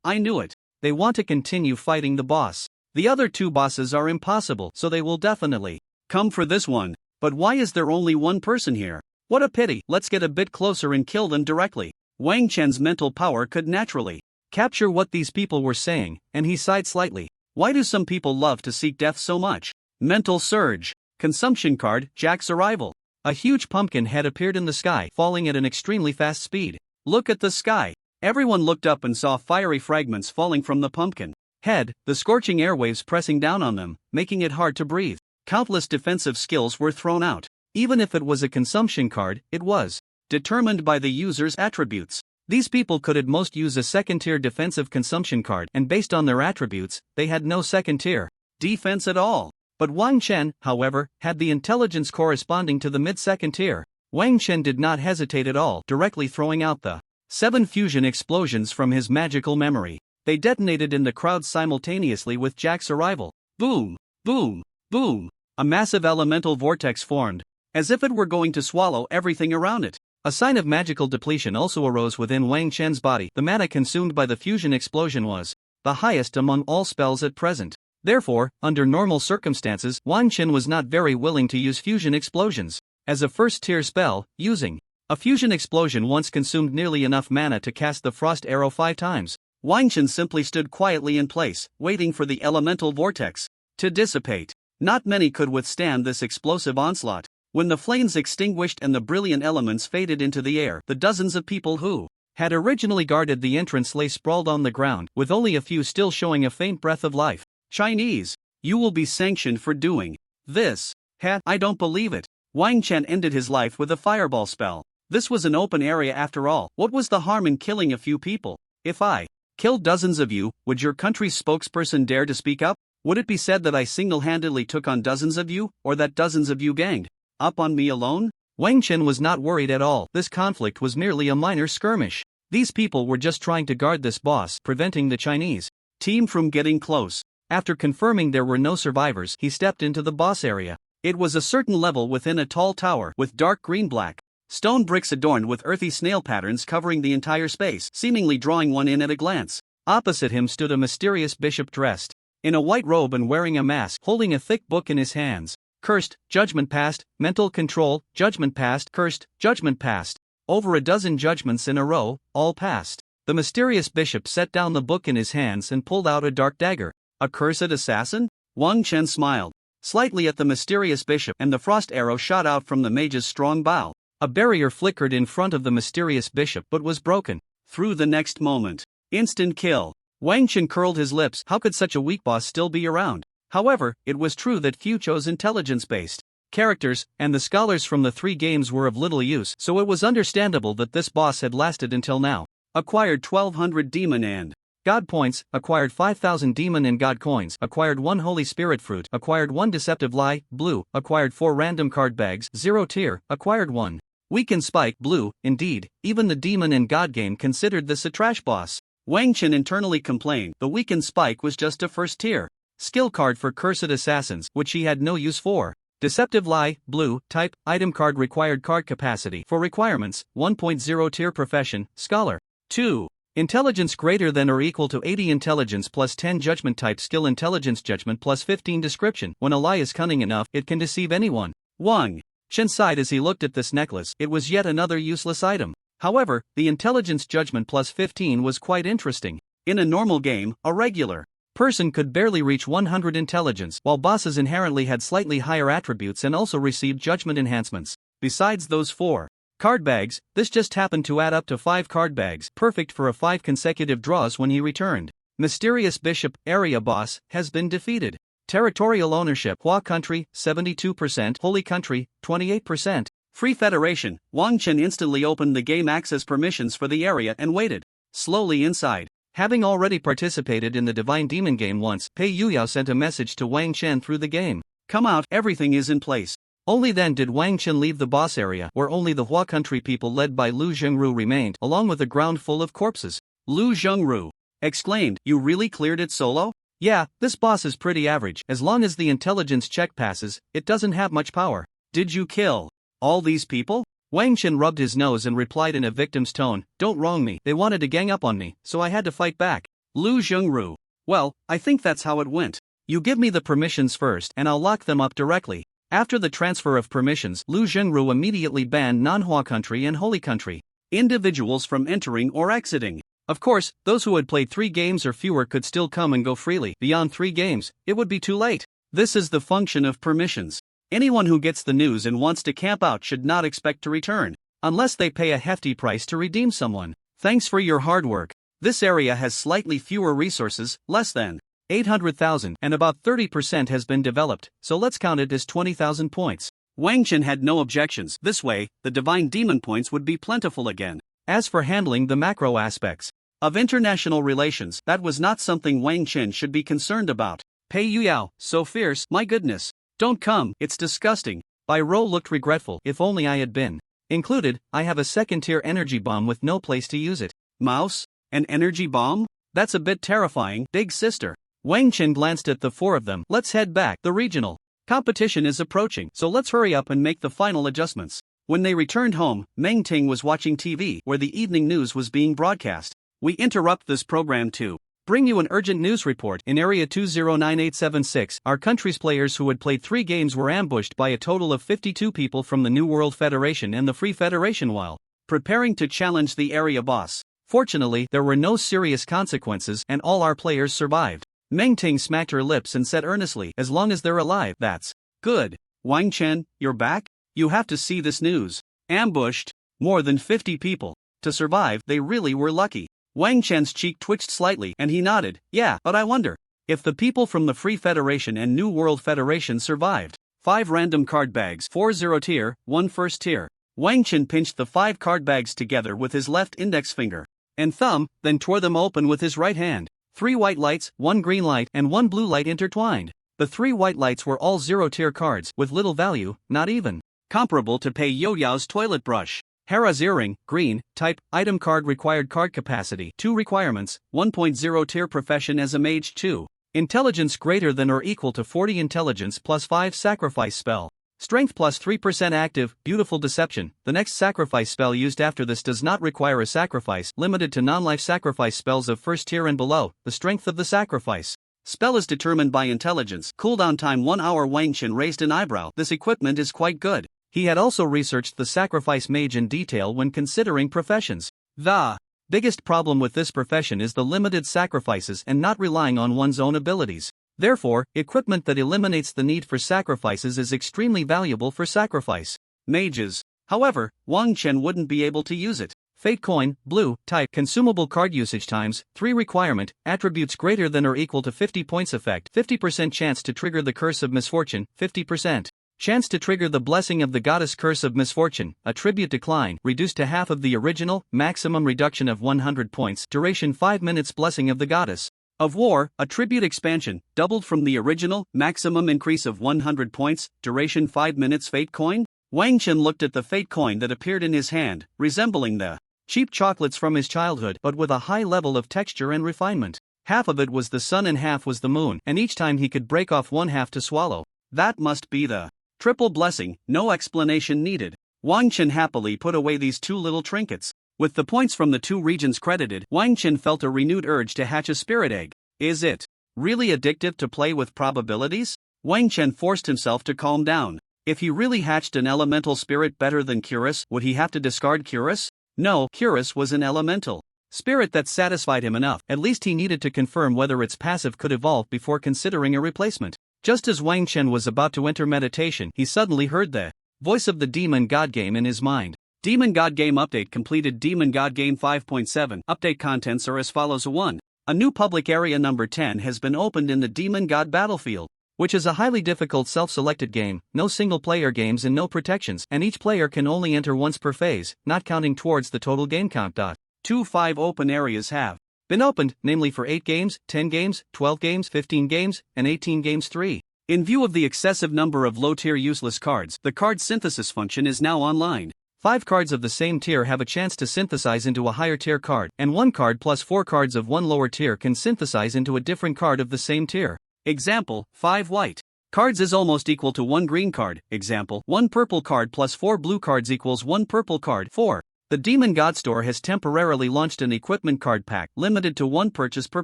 I knew it. They want to continue fighting the boss. The other 2 bosses are impossible, so they will definitely come for this one. But why is there only one person here? What a pity. Let's get a bit closer and kill them directly. Wang Chen's mental power could naturally capture what these people were saying, and he sighed slightly. Why do some people love to seek death so much? Mental surge. Consumption card, Jack's arrival. A huge pumpkin head appeared in the sky, falling at an extremely fast speed. Look at the sky. Everyone looked up and saw fiery fragments falling from the pumpkin head, the scorching airwaves pressing down on them, making it hard to breathe. Countless defensive skills were thrown out. Even if it was a consumption card, it was determined by the user's attributes. These people could at most use a second-tier defensive consumption card, and based on their attributes, they had no second-tier defense at all. But Wang Chen, however, had the intelligence corresponding to the mid-second tier. Wang Chen did not hesitate at all, directly throwing out the 7 fusion explosions from his magical memory. They detonated in the crowd simultaneously with Jack's arrival. Boom! Boom! Boom! A massive elemental vortex formed, as if it were going to swallow everything around it. A sign of magical depletion also arose within Wang Chen's body. The mana consumed by the fusion explosion was the highest among all spells at present. Therefore, under normal circumstances, Wang Chen was not very willing to use fusion explosions. As a first-tier spell, using a fusion explosion once consumed nearly enough mana to cast the frost arrow 5 times. Wang Chen simply stood quietly in place, waiting for the elemental vortex to dissipate. Not many could withstand this explosive onslaught. When the flames extinguished and the brilliant elements faded into the air, the dozens of people who had originally guarded the entrance lay sprawled on the ground, with only a few still showing a faint breath of life. Chinese, you will be sanctioned for doing this. I don't believe it. Wang Chen ended his life with a fireball spell. This was an open area after all. What was the harm in killing a few people? If I killed dozens of you, would your country's spokesperson dare to speak up? Would it be said that I single-handedly took on dozens of you, or that dozens of you ganged up on me alone? Wang Chen was not worried at all. This conflict was merely a minor skirmish. These people were just trying to guard this boss, preventing the Chinese team from getting close. After confirming there were no survivors, he stepped into the boss area. It was a certain level within a tall tower with dark green-black stone bricks adorned with earthy snail patterns covering the entire space, seemingly drawing one in at a glance. Opposite him stood a mysterious bishop dressed in a white robe and wearing a mask, holding a thick book in his hands. Cursed, judgment passed, mental control, judgment passed, cursed, judgment passed. Over a dozen judgments in a row, all passed. The mysterious bishop set down the book in his hands and pulled out a dark dagger. A cursed assassin? Wang Chen smiled slightly at the mysterious bishop, and the frost arrow shot out from the mage's strong bow. A barrier flickered in front of the mysterious bishop but was broken. Through the next moment. Instant kill. Wang Chen curled his lips. How could such a weak boss still be around? However, it was true that few chose intelligence-based characters, and the scholars from the 3 games were of little use, so it was understandable that this boss had lasted until now. Acquired 1200 demon and God points, acquired 5,000 demon and God coins, acquired 1 holy spirit fruit, acquired 1 deceptive lie, blue, acquired 4 random card bags, 0 tier, acquired 1 weakened spike, blue. Indeed, even the demon and God game considered this a trash boss. Wang Chen internally complained the weakened spike was just a first tier skill card for cursed assassins, which he had no use for. Deceptive lie, blue, type, item card required card capacity for requirements, 1.0 tier profession, scholar. 2. Intelligence greater than or equal to 80 intelligence plus 10 judgment type skill intelligence judgment plus 15 description. When a lie is cunning enough, it can deceive anyone. Wang Chen sighed as he looked at this necklace. It was yet another useless item. However, the intelligence judgment plus 15 was quite interesting. In a normal game, a regular person could barely reach 100 intelligence, while bosses inherently had slightly higher attributes and also received judgment enhancements. Besides those 4 card bags, this just happened to add up to 5 card bags, perfect for a 5 consecutive draws when he returned. Mysterious Bishop, area boss, has been defeated. Territorial ownership, Hua country, 72%, Holy country, 28%. Free Federation. Wang Chen instantly opened the game access permissions for the area and waited slowly inside. Having already participated in the Divine Demon game once, Pei Yuyao sent a message to Wang Chen through the game. Come out, everything is in place. Only then did Wang Chen leave the boss area, where only the Hua country people led by Lu Zhengru remained, along with a ground full of corpses. Lu Zhengru exclaimed, "You really cleared it solo?" "Yeah, this boss is pretty average. As long as the intelligence check passes, it doesn't have much power." "Did you kill all these people?" Wang Chen rubbed his nose and replied in a victim's tone, "Don't wrong me, they wanted to gang up on me, so I had to fight back." Lu Zhengru: "Well, I think that's how it went. You give me the permissions first and I'll lock them up directly." After the transfer of permissions, Lu Zhengru immediately banned non-Hua country and Holy country individuals from entering or exiting. Of course, those who had played 3 games or fewer could still come and go freely. Beyond 3 games, it would be too late. This is the function of permissions. Anyone who gets the news and wants to camp out should not expect to return, unless they pay a hefty price to redeem someone. Thanks for your hard work. This area has slightly fewer resources, less than 800,000, and about 30% has been developed, so let's count it as 20,000 points. Wang Chen had no objections. This way, the divine demon points would be plentiful again. As for handling the macro aspects of international relations, that was not something Wang Chen should be concerned about. Pei Yuyao, so fierce, my goodness. Don't come, it's disgusting. Bai Rou looked regretful. If only I had been included. I have a second-tier energy bomb with no place to use it. Mouse? An energy bomb? That's a bit terrifying, big sister. Wang Chen glanced at the 4 of them. Let's head back. The regional competition is approaching, so let's hurry up and make the final adjustments. When they returned home, Meng Ting was watching TV, where the evening news was being broadcast. We interrupt this program to bring you an urgent news report. In Area 209876, our country's players who had played 3 games were ambushed by a total of 52 people from the New World Federation and the Free Federation while preparing to challenge the area boss. Fortunately, there were no serious consequences and all our players survived. Meng Ting smacked her lips and said earnestly, as long as they're alive, that's good. Wang Chen, you're back? You have to see this news. Ambushed? More than 50 people. To survive, they really were lucky. Wang Chen's cheek twitched slightly and he nodded. Yeah, but I wonder if the people from the Free Federation and New World Federation survived. 5 random card bags, 4 0 tier, 1 first tier. Wang Chen pinched the 5 card bags together with his left index finger and thumb, then tore them open with his right hand. 3 white lights, 1 green light, and 1 blue light intertwined. The 3 white lights were all 0-tier cards, with little value, not even comparable to Pei Yoyao's toilet brush. Hera's earring, green, type, item card required card capacity, 2 requirements, 1.0 tier profession as a mage 2. Intelligence greater than or equal to 40 intelligence plus 5 sacrifice spell. Strength plus 3% active, beautiful deception. The next sacrifice spell used after this does not require a sacrifice, limited to non-life sacrifice spells of first tier and below. The strength of the sacrifice spell is determined by intelligence. Cooldown time 1 hour. Wang Chen raised an eyebrow. This equipment is quite good. He had also researched the sacrifice mage in detail when considering professions. The biggest problem with this profession is the limited sacrifices and not relying on one's own abilities. Therefore, equipment that eliminates the need for sacrifices is extremely valuable for sacrifice mages. However, Wang Chen wouldn't be able to use it. Fate coin, blue, type, consumable card usage times, 3 requirement, attributes greater than or equal to 50 points effect, 50% chance to trigger the curse of misfortune, 50% chance to trigger the blessing of the goddess curse of misfortune, attribute decline, reduced to half of the original, maximum reduction of 100 points, duration 5 minutes, blessing of the goddess of war, attribute expansion, doubled from the original, maximum increase of 100 points, duration 5 minutes. Fate coin? Wang Chen looked at the fate coin that appeared in his hand, resembling the cheap chocolates from his childhood but with a high level of texture and refinement. Half of it was the sun and half was the moon, and each time he could break off 1/2 to swallow. That must be the triple blessing, no explanation needed. Wang Chen happily put away these 2 little trinkets. With the points from the 2 regions credited, Wang Chen felt a renewed urge to hatch a spirit egg. Is it really addictive to play with probabilities? Wang Chen forced himself to calm down. If he really hatched an elemental spirit better than Curus, would he have to discard Curus? No, Curus was an elemental spirit that satisfied him enough. At least he needed to confirm whether its passive could evolve before considering a replacement. Just as Wang Chen was about to enter meditation, he suddenly heard the voice of the Demon God game in his mind. Demon God Game Update completed. Demon God Game 5.7 Update contents are as follows. 1. A new public area number 10 has been opened in the Demon God Battlefield, which is a highly difficult self-selected game, no single-player games and no protections, and each player can only enter once per phase, not counting towards the total game count. 2. 5 open areas have been opened, namely for 8 games, 10 games, 12 games, 15 games, and 18 games. 3. In view of the excessive number of low-tier useless cards, the card synthesis function is now online. 5 cards of the same tier have a chance to synthesize into a higher tier card, and 1 card plus 4 cards of one lower tier can synthesize into a different card of the same tier. Example, 5 white cards is almost equal to 1 green card. Example, 1 purple card plus 4 blue cards equals 1 purple card. 4. The Demon God Store has temporarily launched an equipment card pack, limited to 1 purchase per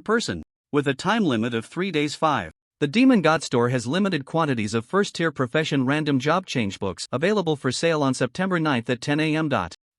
person, with a time limit of 3 days. 5. The Demon God Store has limited quantities of first-tier profession random job change books available for sale on September 9th at 10 a.m.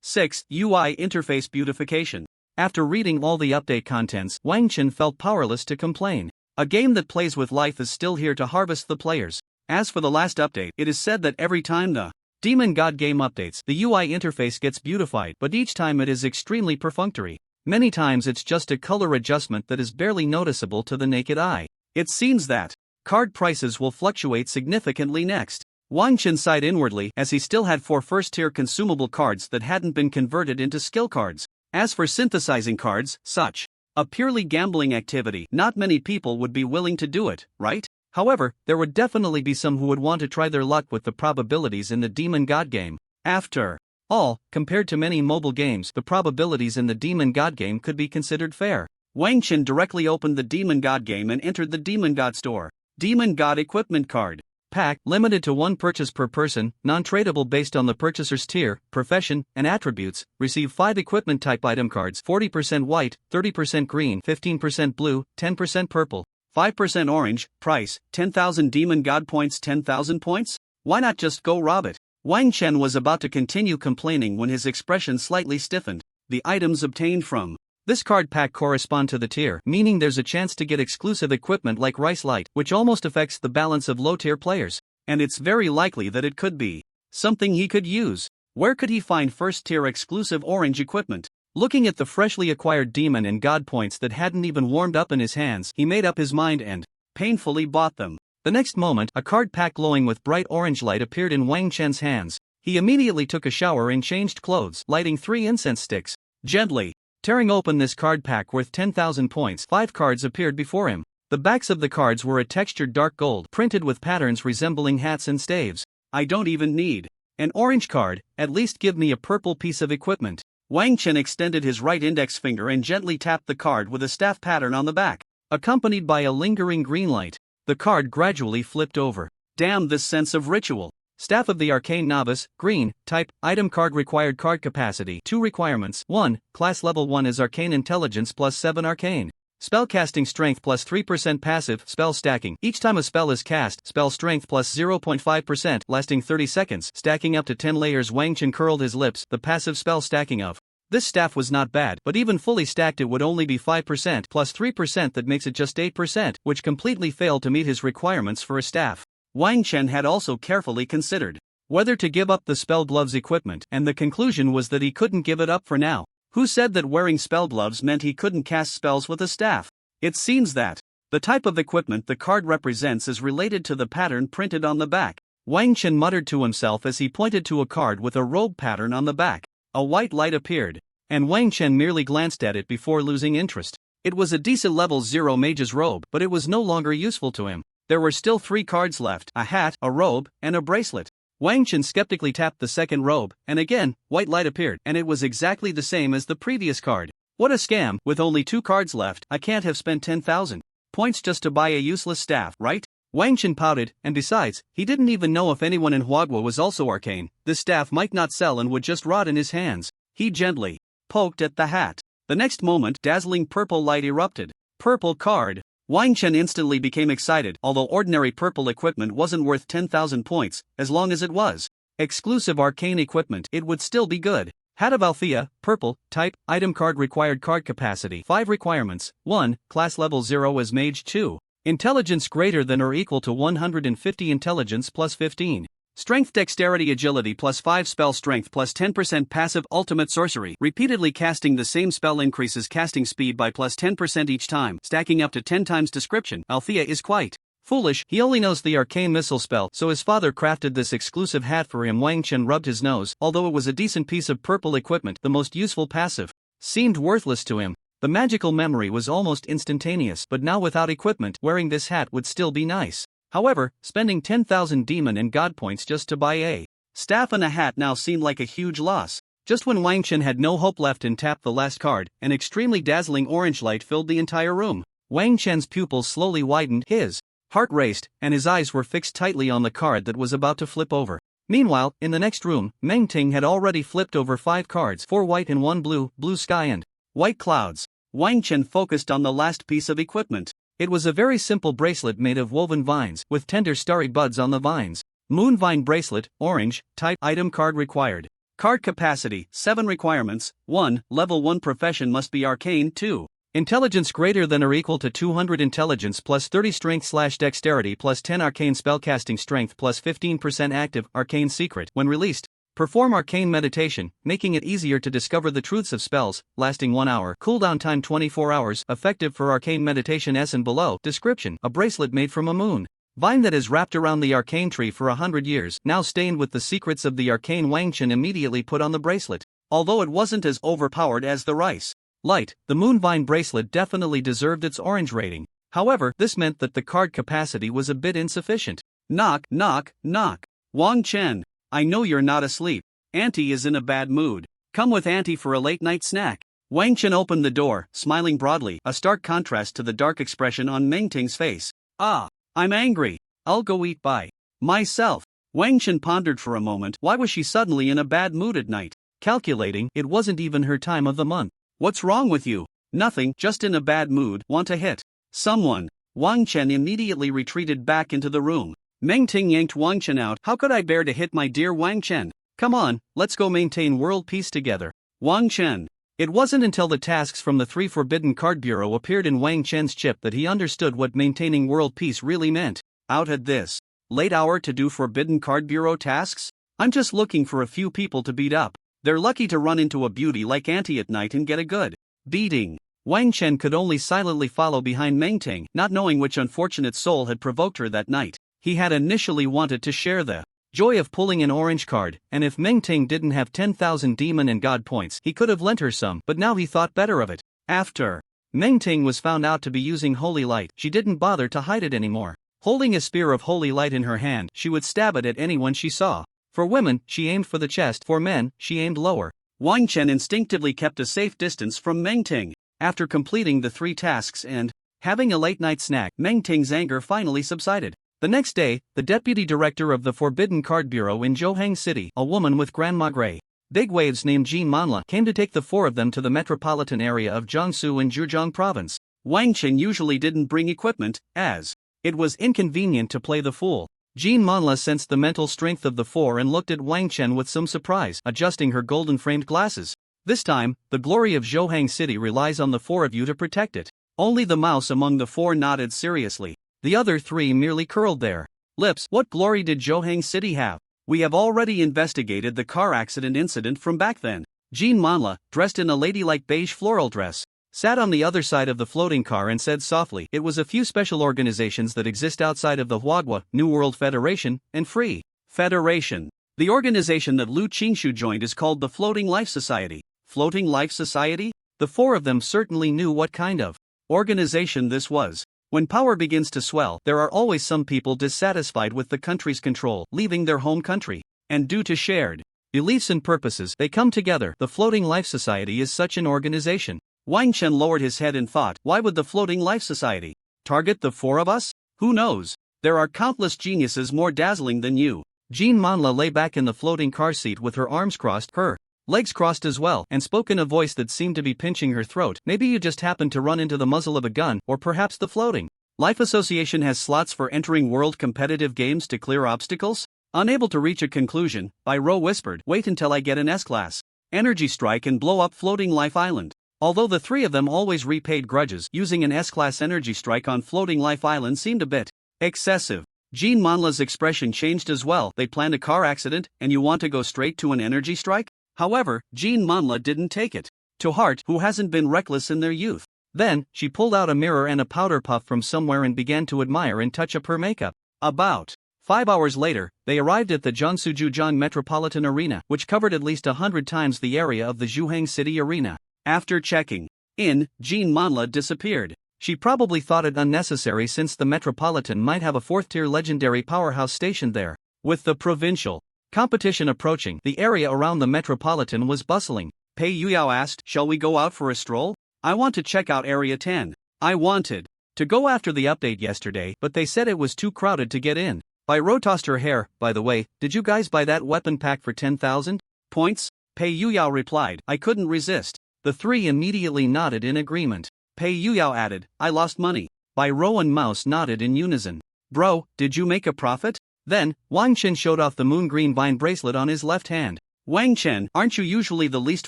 6. UI interface beautification. After reading all the update contents, Wang Chen felt powerless to complain. A game that plays with life is still here to harvest the players. As for the last update, it is said that every time the Demon God game updates, the UI interface gets beautified, but each time it is extremely perfunctory. Many times it's just a color adjustment that is barely noticeable to the naked eye. It seems that card prices will fluctuate significantly next. Wang Chen sighed inwardly as he still had 4 first-tier consumable cards that hadn't been converted into skill cards. As for synthesizing cards, such a purely gambling activity, not many people would be willing to do it, right? However, there would definitely be some who would want to try their luck with the probabilities in the Demon God game. After all, compared to many mobile games, the probabilities in the Demon God game could be considered fair. Wang Chen directly opened the Demon God game and entered the Demon God store. Demon God Equipment Card Pack, limited to 1 purchase per person, non-tradable based on the purchaser's tier, profession, and attributes. Receive 5 equipment type item cards: 40% white, 30% green, 15% blue, 10% purple, 5% orange. Price: 10,000 Demon God points. 10,000 points? Why not just go rob it? Wang Chen was about to continue complaining when his expression slightly stiffened. The items obtained from this card pack correspond to the tier, meaning there's a chance to get exclusive equipment like Rice Light, which almost affects the balance of low-tier players. And it's very likely that it could be something he could use. Where could he find first-tier exclusive orange equipment? Looking at the freshly acquired demon and god points that hadn't even warmed up in his hands, he made up his mind and painfully bought them. The next moment, a card pack glowing with bright orange light appeared in Wang Chen's hands. He immediately took a shower and changed clothes, lighting 3 incense sticks. Gently tearing open this card pack worth 10,000 points, 5 cards appeared before him. The backs of the cards were a textured dark gold, printed with patterns resembling hats and staves. I don't even need an orange card, at least give me a purple piece of equipment. Wang Chen extended his right index finger and gently tapped the card with a staff pattern on the back, accompanied by a lingering green light. The card gradually flipped over. Damn this sense of ritual. Staff of the Arcane Novice, green, type, item card required card capacity, 2 requirements. 1, class level 1 is Arcane Intelligence plus 7 Arcane. Spellcasting strength plus 3% passive, spell stacking. Each time a spell is cast, spell strength plus 0.5%, lasting 30 seconds, stacking up to 10 layers. Wang Chen curled his lips. The passive spell stacking of this staff was not bad, but even fully stacked it would only be 5% plus 3%, that makes it just 8%, which completely failed to meet his requirements for a staff. Wang Chen had also carefully considered whether to give up the spell gloves equipment, and the conclusion was that he couldn't give it up for now. Who said that wearing spell gloves meant he couldn't cast spells with a staff? It seems that the type of equipment the card represents is related to the pattern printed on the back. Wang Chen muttered to himself as he pointed to a card with a robe pattern on the back. A white light appeared, and Wang Chen merely glanced at it before losing interest. It was a decent level 0 mage's robe, but it was no longer useful to him. There were still 3 cards left: a hat, a robe, and a bracelet. Wang Chen skeptically tapped the second robe, and again, white light appeared, and it was exactly the same as the previous card. What a scam! With only 2 cards left, I can't have spent 10,000 points just to buy a useless staff, right? Wang Chen pouted, and besides, he didn't even know if anyone in Huagua was also arcane. This staff might not sell and would just rot in his hands. He gently poked at the hat. The next moment, dazzling purple light erupted. Purple card. Wang Chen instantly became excited. Although ordinary purple equipment wasn't worth 10,000 points, as long as it was exclusive arcane equipment, it would still be good. Hat of Althea, purple, type, item card required card capacity, 5 requirements. 1, class level 0 is Mage. 2, intelligence greater than or equal to 150, intelligence plus 15. Strength, dexterity, agility plus 5, spell strength plus 10%, passive, ultimate sorcery. Repeatedly casting the same spell increases casting speed by plus 10% each time, stacking up to 10 times. Description: Althea is quite foolish. He only knows the arcane missile spell, so his father crafted this exclusive hat for him. Wang Chen rubbed his nose. Although it was a decent piece of purple equipment, the most useful passive seemed worthless to him. The magical memory was almost instantaneous, but now without equipment, wearing this hat would still be nice. However, spending 10,000 demon and god points just to buy a staff and a hat now seemed like a huge loss. Just when Wang Chen had no hope left and tapped the last card, an extremely dazzling orange light filled the entire room. Wang Chen's pupils slowly widened, his heart raced, and his eyes were fixed tightly on the card that was about to flip over. Meanwhile, in the next room, Meng Ting had already flipped over 5 cards, 4 white and 1 blue, blue sky and white clouds. Wang Chen focused on the last piece of equipment. It was a very simple bracelet made of woven vines, with tender starry buds on the vines. Moonvine bracelet, orange, type, item card required. Card capacity, 7 requirements. 1. Level 1 profession must be arcane. 2. Intelligence greater than or equal to 200 intelligence plus 30 strength/dexterity plus 10 arcane spellcasting strength plus 15% active arcane secret. When released, perform arcane meditation, making it easier to discover the truths of spells, lasting 1 hour. Cooldown time 24 hours, effective for arcane meditation. S and below. Description: a bracelet made from a moon vine that is wrapped around the arcane tree for 100 years, now stained with the secrets of the arcane. Wang Chen immediately put on the bracelet. Although it wasn't as overpowered as the rice light, the moonvine bracelet definitely deserved its orange rating. However, this meant that the card capacity was a bit insufficient. Knock, knock, knock. Wang Chen, I know you're not asleep. Auntie is in a bad mood. Come with Auntie for a late-night snack. Wang Chen opened the door, smiling broadly, a stark contrast to the dark expression on Meng Ting's face. Ah, I'm angry. I'll go eat by myself. Wang Chen pondered for a moment. Why was she suddenly in a bad mood at night? Calculating, it wasn't even her time of the month. What's wrong with you? Nothing, just in a bad mood. Want to hit someone? Wang Chen immediately retreated back into the room. Meng Ting yanked Wang Chen out. How could I bear to hit my dear Wang Chen? Come on, let's go maintain world peace together. Wang Chen. It wasn't until the tasks from the 3 Forbidden Card Bureau appeared in Wang Chen's chip that he understood what maintaining world peace really meant. Out at this late hour to do Forbidden Card Bureau tasks? I'm just looking for a few people to beat up. They're lucky to run into a beauty like Auntie at night and get a good beating. Wang Chen could only silently follow behind Meng Ting, not knowing which unfortunate soul had provoked her that night. He had initially wanted to share the joy of pulling an orange card, and if Meng Ting didn't have 10,000 demon and god points, he could have lent her some, but now he thought better of it. After Meng Ting was found out to be using holy light, she didn't bother to hide it anymore. Holding a spear of holy light in her hand, she would stab it at anyone she saw. For women, she aimed for the chest. For men, she aimed lower. Wang Chen instinctively kept a safe distance from Meng Ting. After completing the 3 tasks and having a late-night snack, Meng Ting's anger finally subsided. The next day, the deputy director of the Forbidden Card Bureau in Zhohang City, a woman with Grandma Grey big waves named Jean Manla, came to take the 4 of them to the metropolitan area of Jiangsu in Zhejiang province. Wang Chen usually didn't bring equipment, as it was inconvenient to play the fool. Jean Manla sensed the mental strength of the 4 and looked at Wang Chen with some surprise, adjusting her golden-framed glasses. This time, the glory of Zhohang City relies on the 4 of you to protect it. Only the mouse among the 4 nodded seriously. The other 3 merely curled their lips. What glory did Zhohang City have? We have already investigated the car accident incident from back then. Jean Manla, dressed in a ladylike beige floral dress, sat on the other side of the floating car and said softly, it was a few special organizations that exist outside of the Huagua, New World Federation, and Free Federation. The organization that Lu Qingshu joined is called the Floating Life Society. Floating Life Society? The 4 of them certainly knew what kind of organization this was. When power begins to swell, there are always some people dissatisfied with the country's control, leaving their home country. And due to shared beliefs and purposes, they come together. The Floating Life Society is such an organization. Wang Chen lowered his head in thought. Why would the Floating Life Society target the 4 of us? Who knows? There are countless geniuses more dazzling than you. Jean Manla lay back in the floating car seat with her arms crossed, her legs crossed as well, and spoke in a voice that seemed to be pinching her throat. Maybe you just happened to run into the muzzle of a gun, or perhaps the Floating Life Association has slots for entering world competitive games to clear obstacles? Unable to reach a conclusion, Bai Ro whispered, wait until I get an S-class energy strike and blow up Floating Life Island. Although the 3 of them always repaid grudges, using an S-class energy strike on Floating Life Island seemed a bit excessive. Jean Manla's expression changed as well. They planned a car accident, and you want to go straight to an energy strike? However, Jean Manla didn't take it to heart. Who hasn't been reckless in their youth? Then, she pulled out a mirror and a powder puff from somewhere and began to admire and touch up her makeup. About 5 hours later, they arrived at the Jiangsu-Zhejiang Metropolitan Arena, which covered at least 100 times the area of the Zhuhang City Arena. After checking in, Jean Manla disappeared. She probably thought it unnecessary since the Metropolitan might have a 4th-tier legendary powerhouse stationed there. With the provincial competition approaching, the area around the Metropolitan was bustling. Pei Yuyao asked, shall we go out for a stroll? I want to check out Area 10. I wanted to go after the update yesterday, but they said it was too crowded to get in. Bai Ro tossed her hair. By the way, did you guys buy that weapon pack for 10,000 points? Pei Yuyao replied, I couldn't resist. The 3 immediately nodded in agreement. Pei Yuyao added, I lost money. Bai Ro and Mouse nodded in unison. Bro, did you make a profit? Then, Wang Chen showed off the moon green vine bracelet on his left hand. Wang Chen, aren't you usually the least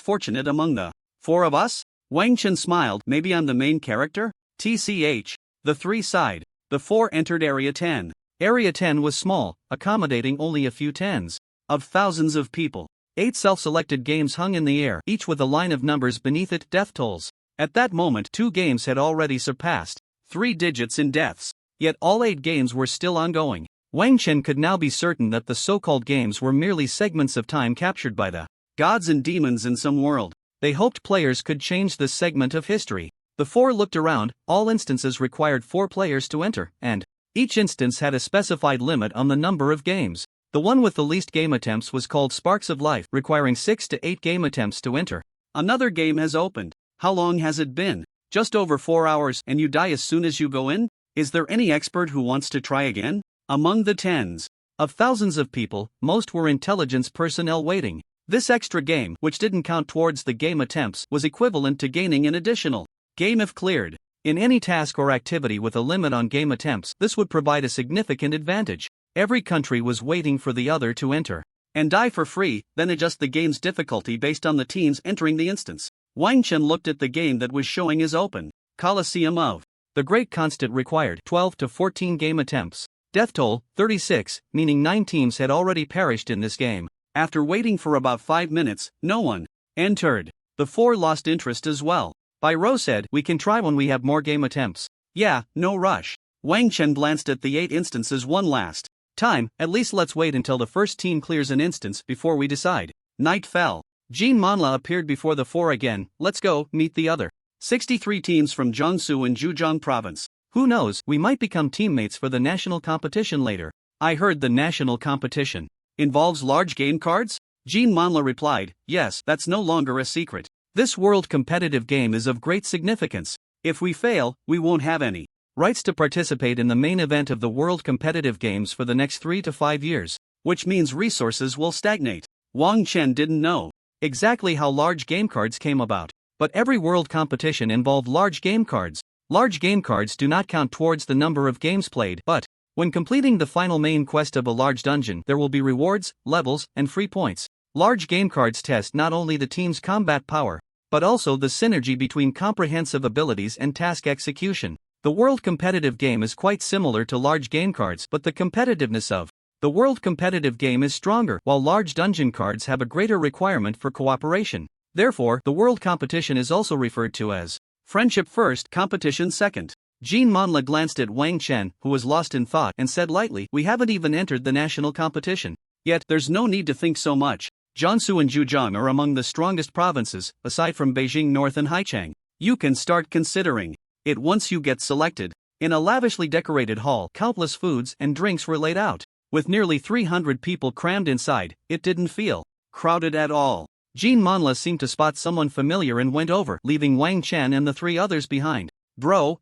fortunate among the four of us? Wang Chen smiled, maybe I'm the main character? TCH. The three sighed. The four entered Area 10. Area 10 was small, accommodating only a few tens of thousands of people. 8 self-selected games hung in the air, each with a line of numbers beneath it, death tolls. At that moment, 2 games had already surpassed 3 digits in deaths. Yet all 8 games were still ongoing. Wang Chen could now be certain that the so-called games were merely segments of time captured by the gods and demons in some world. They hoped players could change this segment of history. The 4 looked around. All instances required 4 players to enter, and each instance had a specified limit on the number of games. The one with the least game attempts was called Sparks of Life, requiring 6 to 8 game attempts to enter. Another game has opened. How long has it been? Just over 4 hours, and you die as soon as you go in? Is there any expert who wants to try again? Among the tens of thousands of people, most were intelligence personnel waiting. This extra game, which didn't count towards the game attempts, was equivalent to gaining an additional game if cleared. In any task or activity with a limit on game attempts, this would provide a significant advantage. Every country was waiting for the other to enter and die for free, then adjust the game's difficulty based on the teams entering the instance. Wang Chen looked at the game that was showing as open. Colosseum of the Great Constant required 12 to 14 game attempts. Death toll, 36, meaning 9 teams had already perished in this game. After waiting for about 5 minutes, no one entered. The 4 lost interest as well. Bai said, we can try when we have more game attempts. Yeah, no rush. Wang Chen glanced at the 8 instances one last time. At least let's wait until the first team clears an instance before we decide. Night fell. Jean Manhwa appeared before the 4 again. Let's go, meet the other 63 teams from Jiangsu and Zhejiang province. Who knows, we might become teammates for the national competition later. I heard the national competition involves large game cards? Jean Manhwa replied, yes, that's no longer a secret. This world competitive game is of great significance. If we fail, we won't have any rights to participate in the main event of the world competitive games for the next 3 to 5 years, which means resources will stagnate. Wang Chen didn't know exactly how large game cards came about, but every world competition involved large game cards. Large game cards do not count towards the number of games played, but when completing the final main quest of a large dungeon, there will be rewards, levels, and free points. Large game cards test not only the team's combat power, but also the synergy between comprehensive abilities and task execution. The world competitive game is quite similar to large game cards, but the competitiveness of the world competitive game is stronger, while large dungeon cards have a greater requirement for cooperation. Therefore, the world competition is also referred to as friendship first, competition second. Jean Manhwa glanced at Wang Chen, who was lost in thought, and said lightly, we haven't even entered the national competition. Yet, there's no need to think so much. Jiangsu and Zhejiang are among the strongest provinces, aside from Beijing North and Haichang. You can start considering it once you get selected. In a lavishly decorated hall, countless foods and drinks were laid out. With nearly 300 people crammed inside, it didn't feel crowded at all. Jean Manhwa seemed to spot someone familiar and went over, leaving Wang Chen and the 3 others behind. Bro,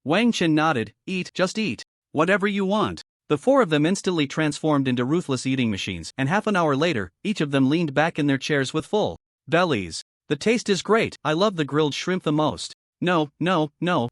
Wang Chen nodded, eat, just eat. Whatever you want. The 4 of them instantly transformed into ruthless eating machines, and half an hour later, each of them leaned back in their chairs with full bellies. The taste is great, I love the grilled shrimp the most. No,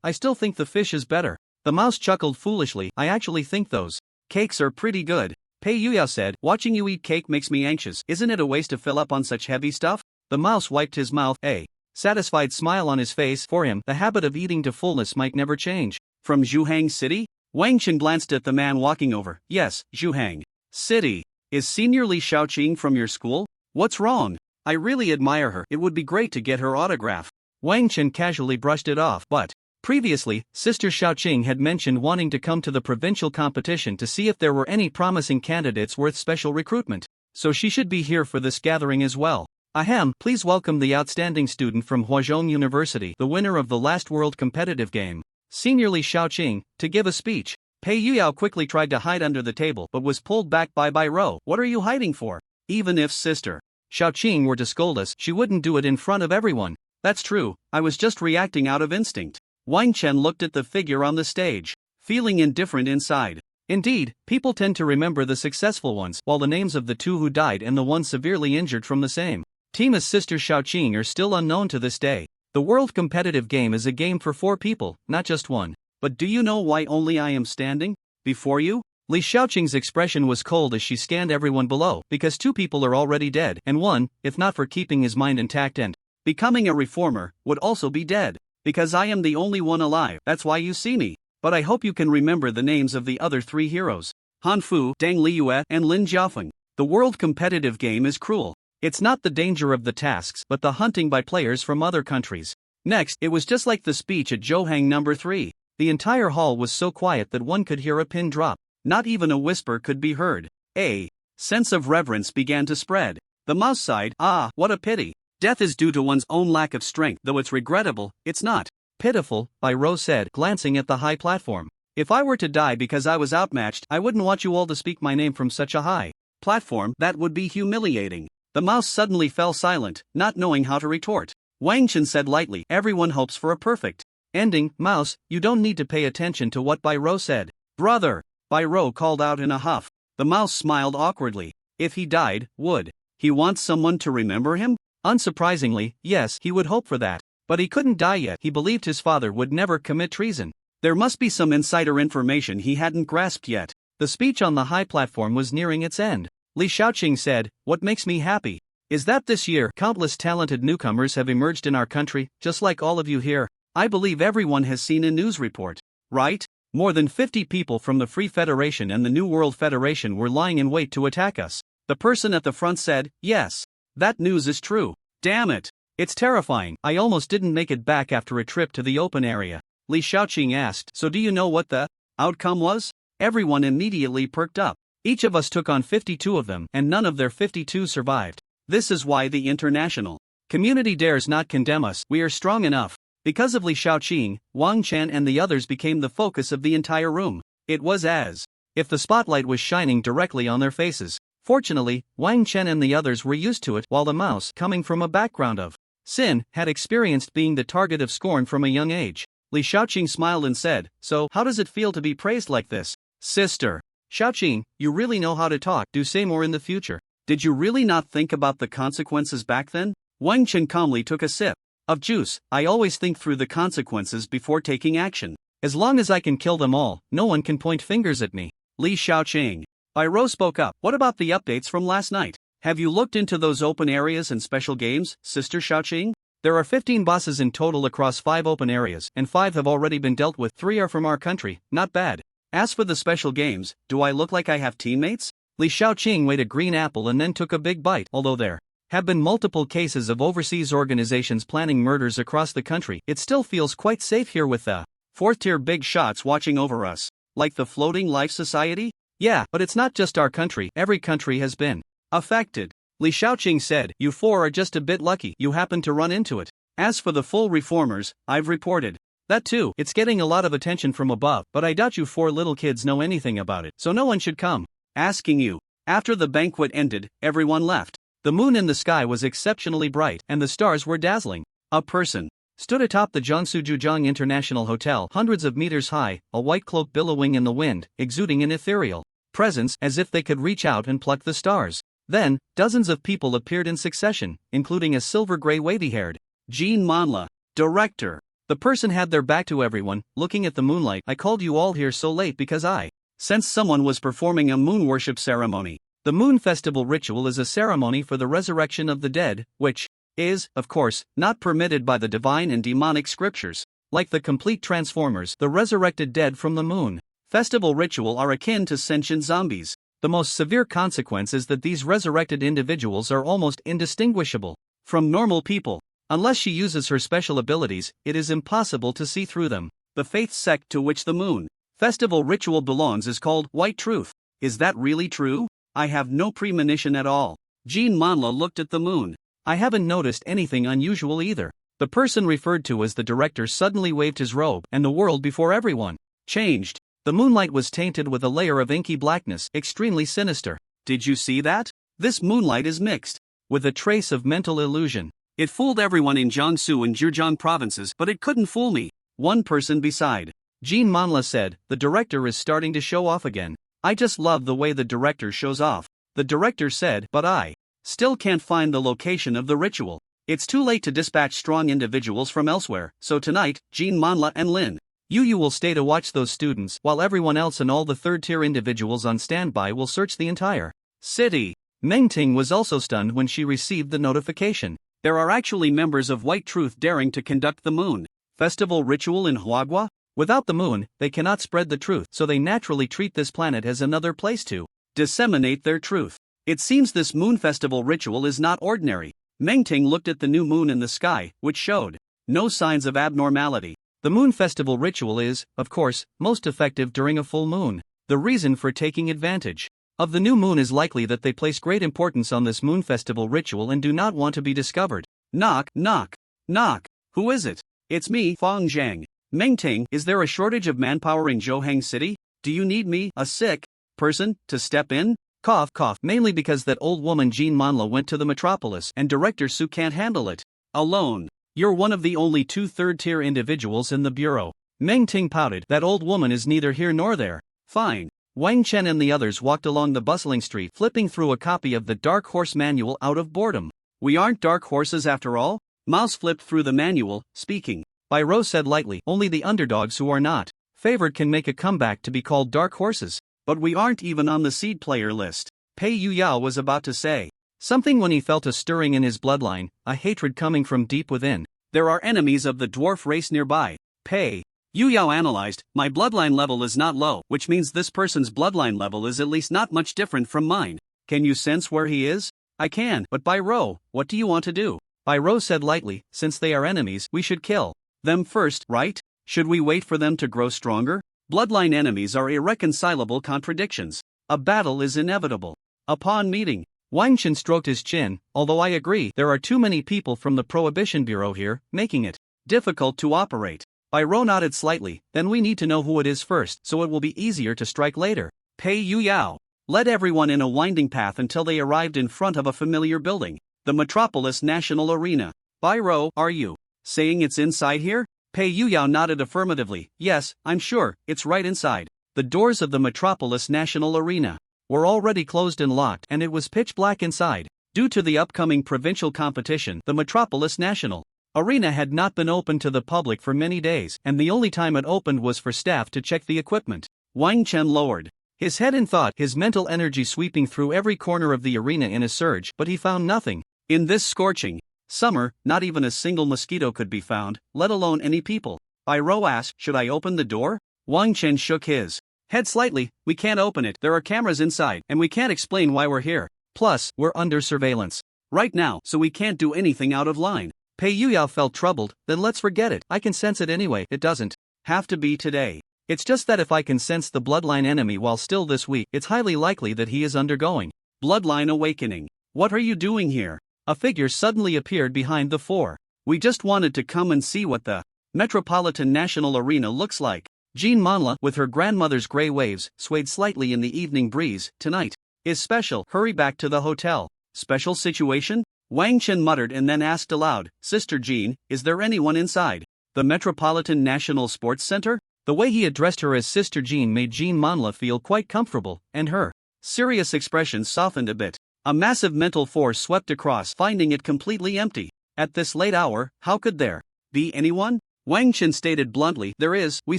I still think the fish is better. The mouse chuckled foolishly, I actually think those cakes are pretty good. Pei Yuyao said, watching you eat cake makes me anxious. Isn't it a waste to fill up on such heavy stuff? The mouse wiped his mouth, a satisfied smile on his face. For him, the habit of eating to fullness might never change. From Zhuhang City? Wang Chen glanced at the man walking over. Yes, Zhuhang City. Is Senior Li Shaoqing from your school? What's wrong? I really admire her. It would be great to get her autograph. Wang Chen casually brushed it off, but previously, Sister Shaoqing had mentioned wanting to come to the provincial competition to see if there were any promising candidates worth special recruitment. So she should be here for this gathering as well. Ahem, please welcome the outstanding student from Huazhong University, the winner of the last world competitive game, Senior Li Shaoqing, to give a speech. Pei Yuyao quickly tried to hide under the table but was pulled back by Bai Rou. What are you hiding for? Even if Sister Shaoqing were to scold us, she wouldn't do it in front of everyone. That's true, I was just reacting out of instinct. Wang Chen looked at the figure on the stage, feeling indifferent inside. Indeed, people tend to remember the successful ones, while the names of the 2 who died and the one severely injured from the same team as Sister Shaoqing are still unknown to this day. The world competitive game is a game for 4 people, not just 1. But do you know why only I am standing before you? Li Xiaoqing's expression was cold as she scanned everyone below, because 2 people are already dead, and one, if not for keeping his mind intact and becoming a reformer, would also be dead. Because I am the only one alive, that's why you see me. But I hope you can remember the names of the other 3 heroes. Han Fu, Deng Liyue, and Lin Jiafeng. The world competitive game is cruel. It's not the danger of the tasks but the hunting by players from other countries. Next, it was just like the speech at Zhouhang number 3. The entire hall was so quiet that one could hear a pin drop. Not even a whisper could be heard. A sense of reverence began to spread. The mouse sighed, "Ah, what a pity. Death is due to one's own lack of strength, though it's regrettable, it's not." "Pitiful," Rose said, glancing at the high platform. "If I were to die because I was outmatched, I wouldn't want you all to speak my name from such a high platform, that would be humiliating." The mouse suddenly fell silent, not knowing how to retort. Wang Chen said lightly, "Everyone hopes for a perfect ending, Mouse, you don't need to pay attention to what Rose said." "Brother," Rose called out in a huff. The mouse smiled awkwardly. If he died, would he want someone to remember him? Unsurprisingly, yes, he would hope for that. But he couldn't die yet. He believed his father would never commit treason. There must be some insider information he hadn't grasped yet. The speech on the high platform was nearing its end. Li Xiaoqing said, "What makes me happy is that this year countless talented newcomers have emerged in our country, just like all of you here. I believe everyone has seen a news report, right? More than 50 people from the Free Federation and the New World Federation were lying in wait to attack us." The person at the front said, "Yes. That news is true. Damn it. It's terrifying. I almost didn't make it back after a trip to the open area." Li Xiaoqing asked, "So do you know what the outcome was?" Everyone immediately perked up. "Each of us took on 52 of them, and none of their 52 survived. This is why the international community dares not condemn us. We are strong enough." Because of Li Xiaoqing, Wang Chen and the others became the focus of the entire room. It was as if the spotlight was shining directly on their faces. Fortunately, Wang Chen and the others were used to it, while the mouse, coming from a background of sin, had experienced being the target of scorn from a young age. Li Xiaoqing smiled and said, "So, how does it feel to be praised like this?" "Sister Xiaoqing, you really know how to talk. Do say more in the future. Did you really not think about the consequences back then?" Wang Chen calmly took a sip of juice. "I always think through the consequences before taking action. As long as I can kill them all, no one can point fingers at me." Li Xiaoqing. Rose spoke up, "What about the updates from last night? Have you looked into those open areas and special games, Sister Xiaoqing? There are 15 bosses in total across 5 open areas, and 5 have already been dealt with. 3 are from our country, not bad. As for the special games, do I look like I have teammates?" Li Xiaoqing weighed a green apple and then took a big bite. Although there have been multiple cases of overseas organizations planning murders across the country, it still feels quite safe here with the 4th-tier big shots watching over us. Like the Floating Life Society? "Yeah, but it's not just our country. Every country has been affected." Li Xiaoqing said, "You 4 are just a bit lucky you happened to run into it. As for the full reformers, I've reported that too. It's getting a lot of attention from above, but I doubt you 4 little kids know anything about it, so no one should come asking you." After the banquet ended, everyone left. The moon in the sky was exceptionally bright, and the stars were dazzling. A person stood atop the Jiangsu Zhujiang International Hotel, hundreds of meters high, a white cloak billowing in the wind, exuding an ethereal presence as if they could reach out and pluck the stars. Then, dozens of people appeared in succession, including a silver-gray wavy-haired Jean Manhwa, director. The person had their back to everyone, looking at the moonlight. "I called you all here so late because I sensed someone was performing a moon worship ceremony. The Moon Festival ritual is a ceremony for the resurrection of the dead, which is, of course, not permitted by the divine and demonic scriptures. Like the complete Transformers, the resurrected dead from the moon festival ritual are akin to sentient zombies. The most severe consequence is that these resurrected individuals are almost indistinguishable from normal people. Unless she uses her special abilities, it is impossible to see through them. The faith sect to which the moon festival ritual belongs is called White Truth. Is that really true? I have no premonition at all." Jean Manhwa looked at the moon. "I haven't noticed anything unusual either." The person referred to as the director suddenly waved his robe, and the world before everyone changed. The moonlight was tainted with a layer of inky blackness, extremely sinister. "Did you see that? This moonlight is mixed with a trace of mental illusion. It fooled everyone in Jiangsu and Zhejiang provinces, but it couldn't fool me." One person beside Jean Manhwa said, "The director is starting to show off again. I just love the way the director shows off." The director said, "But I still can't find the location of the ritual. It's too late to dispatch strong individuals from elsewhere, so tonight, Jean Manhwa and Lin You will stay to watch those students while everyone else and all the third-tier individuals on standby will search the entire city. Mengting was also stunned when she received the notification. There are actually members of White Truth daring to conduct the moon festival ritual in Huagua? Without the moon, they cannot spread the truth, so they naturally treat this planet as another place to disseminate their truth. It seems this moon festival ritual is not ordinary. Mengting looked at the new moon in the sky, which showed no signs of abnormality. The moon festival ritual is, of course, most effective during a full moon. The reason for taking advantage of the new moon is likely that they place great importance on this moon festival ritual and do not want to be discovered. Knock, knock, knock. Who is it? It's me, Fang Zhang. Mengting, is there a shortage of manpower in Zhouhang City? Do you need me, a sick person, to step in? Cough, cough. Mainly because that old woman Jean Manhwa went to the metropolis and Director Su can't handle it alone. You're one of the only 2 third-tier individuals in the bureau. Mengting pouted. That old woman is neither here nor there. Fine. Wang Chen and the others walked along the bustling street, flipping through a copy of the Dark Horse manual out of boredom. We aren't dark horses after all? Mouse flipped through the manual, speaking. Byro said lightly, only the underdogs who are not favored can make a comeback to be called dark horses. But we aren't even on the seed player list. Pei Yuyao was about to say something when he felt a stirring in his bloodline, a hatred coming from deep within. There are enemies of the dwarf race nearby. Pei Yuyao analyzed, my bloodline level is not low, which means this person's bloodline level is at least not much different from mine. Can you sense where he is? I can, but Byro, what do you want to do? Byro said lightly, since they are enemies, we should kill them first, right? Should we wait for them to grow stronger? Bloodline enemies are irreconcilable contradictions. A battle is inevitable. Upon meeting, Wang Chen stroked his chin, although I agree there are too many people from the Prohibition Bureau here, making it difficult to operate. Byro nodded slightly, then we need to know who it is first so it will be easier to strike later. Pei Yuyao led everyone in a winding path until they arrived in front of a familiar building, the Metropolis National Arena. Byro, are you saying it's inside here? Pei Yuyao nodded affirmatively. Yes, I'm sure, it's right inside. The doors of the Metropolis National Arena were already closed and locked, and it was pitch black inside. Due to the upcoming provincial competition, the Metropolis National Arena had not been open to the public for many days, and the only time it opened was for staff to check the equipment. Wang Chen lowered his head in thought, his mental energy sweeping through every corner of the arena in a surge, but he found nothing. In this scorching summer, not even a single mosquito could be found, let alone any people. Byro asked, should I open the door? Wang Chen shook his head slightly. We can't open it, there are cameras inside, and we can't explain why we're here. Plus, we're under surveillance right now, so we can't do anything out of line. Pei Yuyao felt troubled. Then let's forget it. I can sense it anyway. It doesn't have to be today. It's just that if I can sense the bloodline enemy while still this weak, it's highly likely that he is undergoing bloodline awakening. What are you doing here? A figure suddenly appeared behind the 4. We just wanted to come and see what the Metropolitan National Arena looks like. Jean Manhwa, with her grandmother's gray waves, swayed slightly in the evening breeze. Tonight is special. Hurry back to the hotel. Special situation? Wang Chen muttered and then asked aloud, Sister Jean, is there anyone inside the Metropolitan National Sports Center? The way he addressed her as Sister Jean made Jean Manhwa feel quite comfortable, and her serious expression softened a bit. A massive mental force swept across, finding it completely empty. At this late hour, how could there be anyone? Wang Chen stated bluntly, there is, we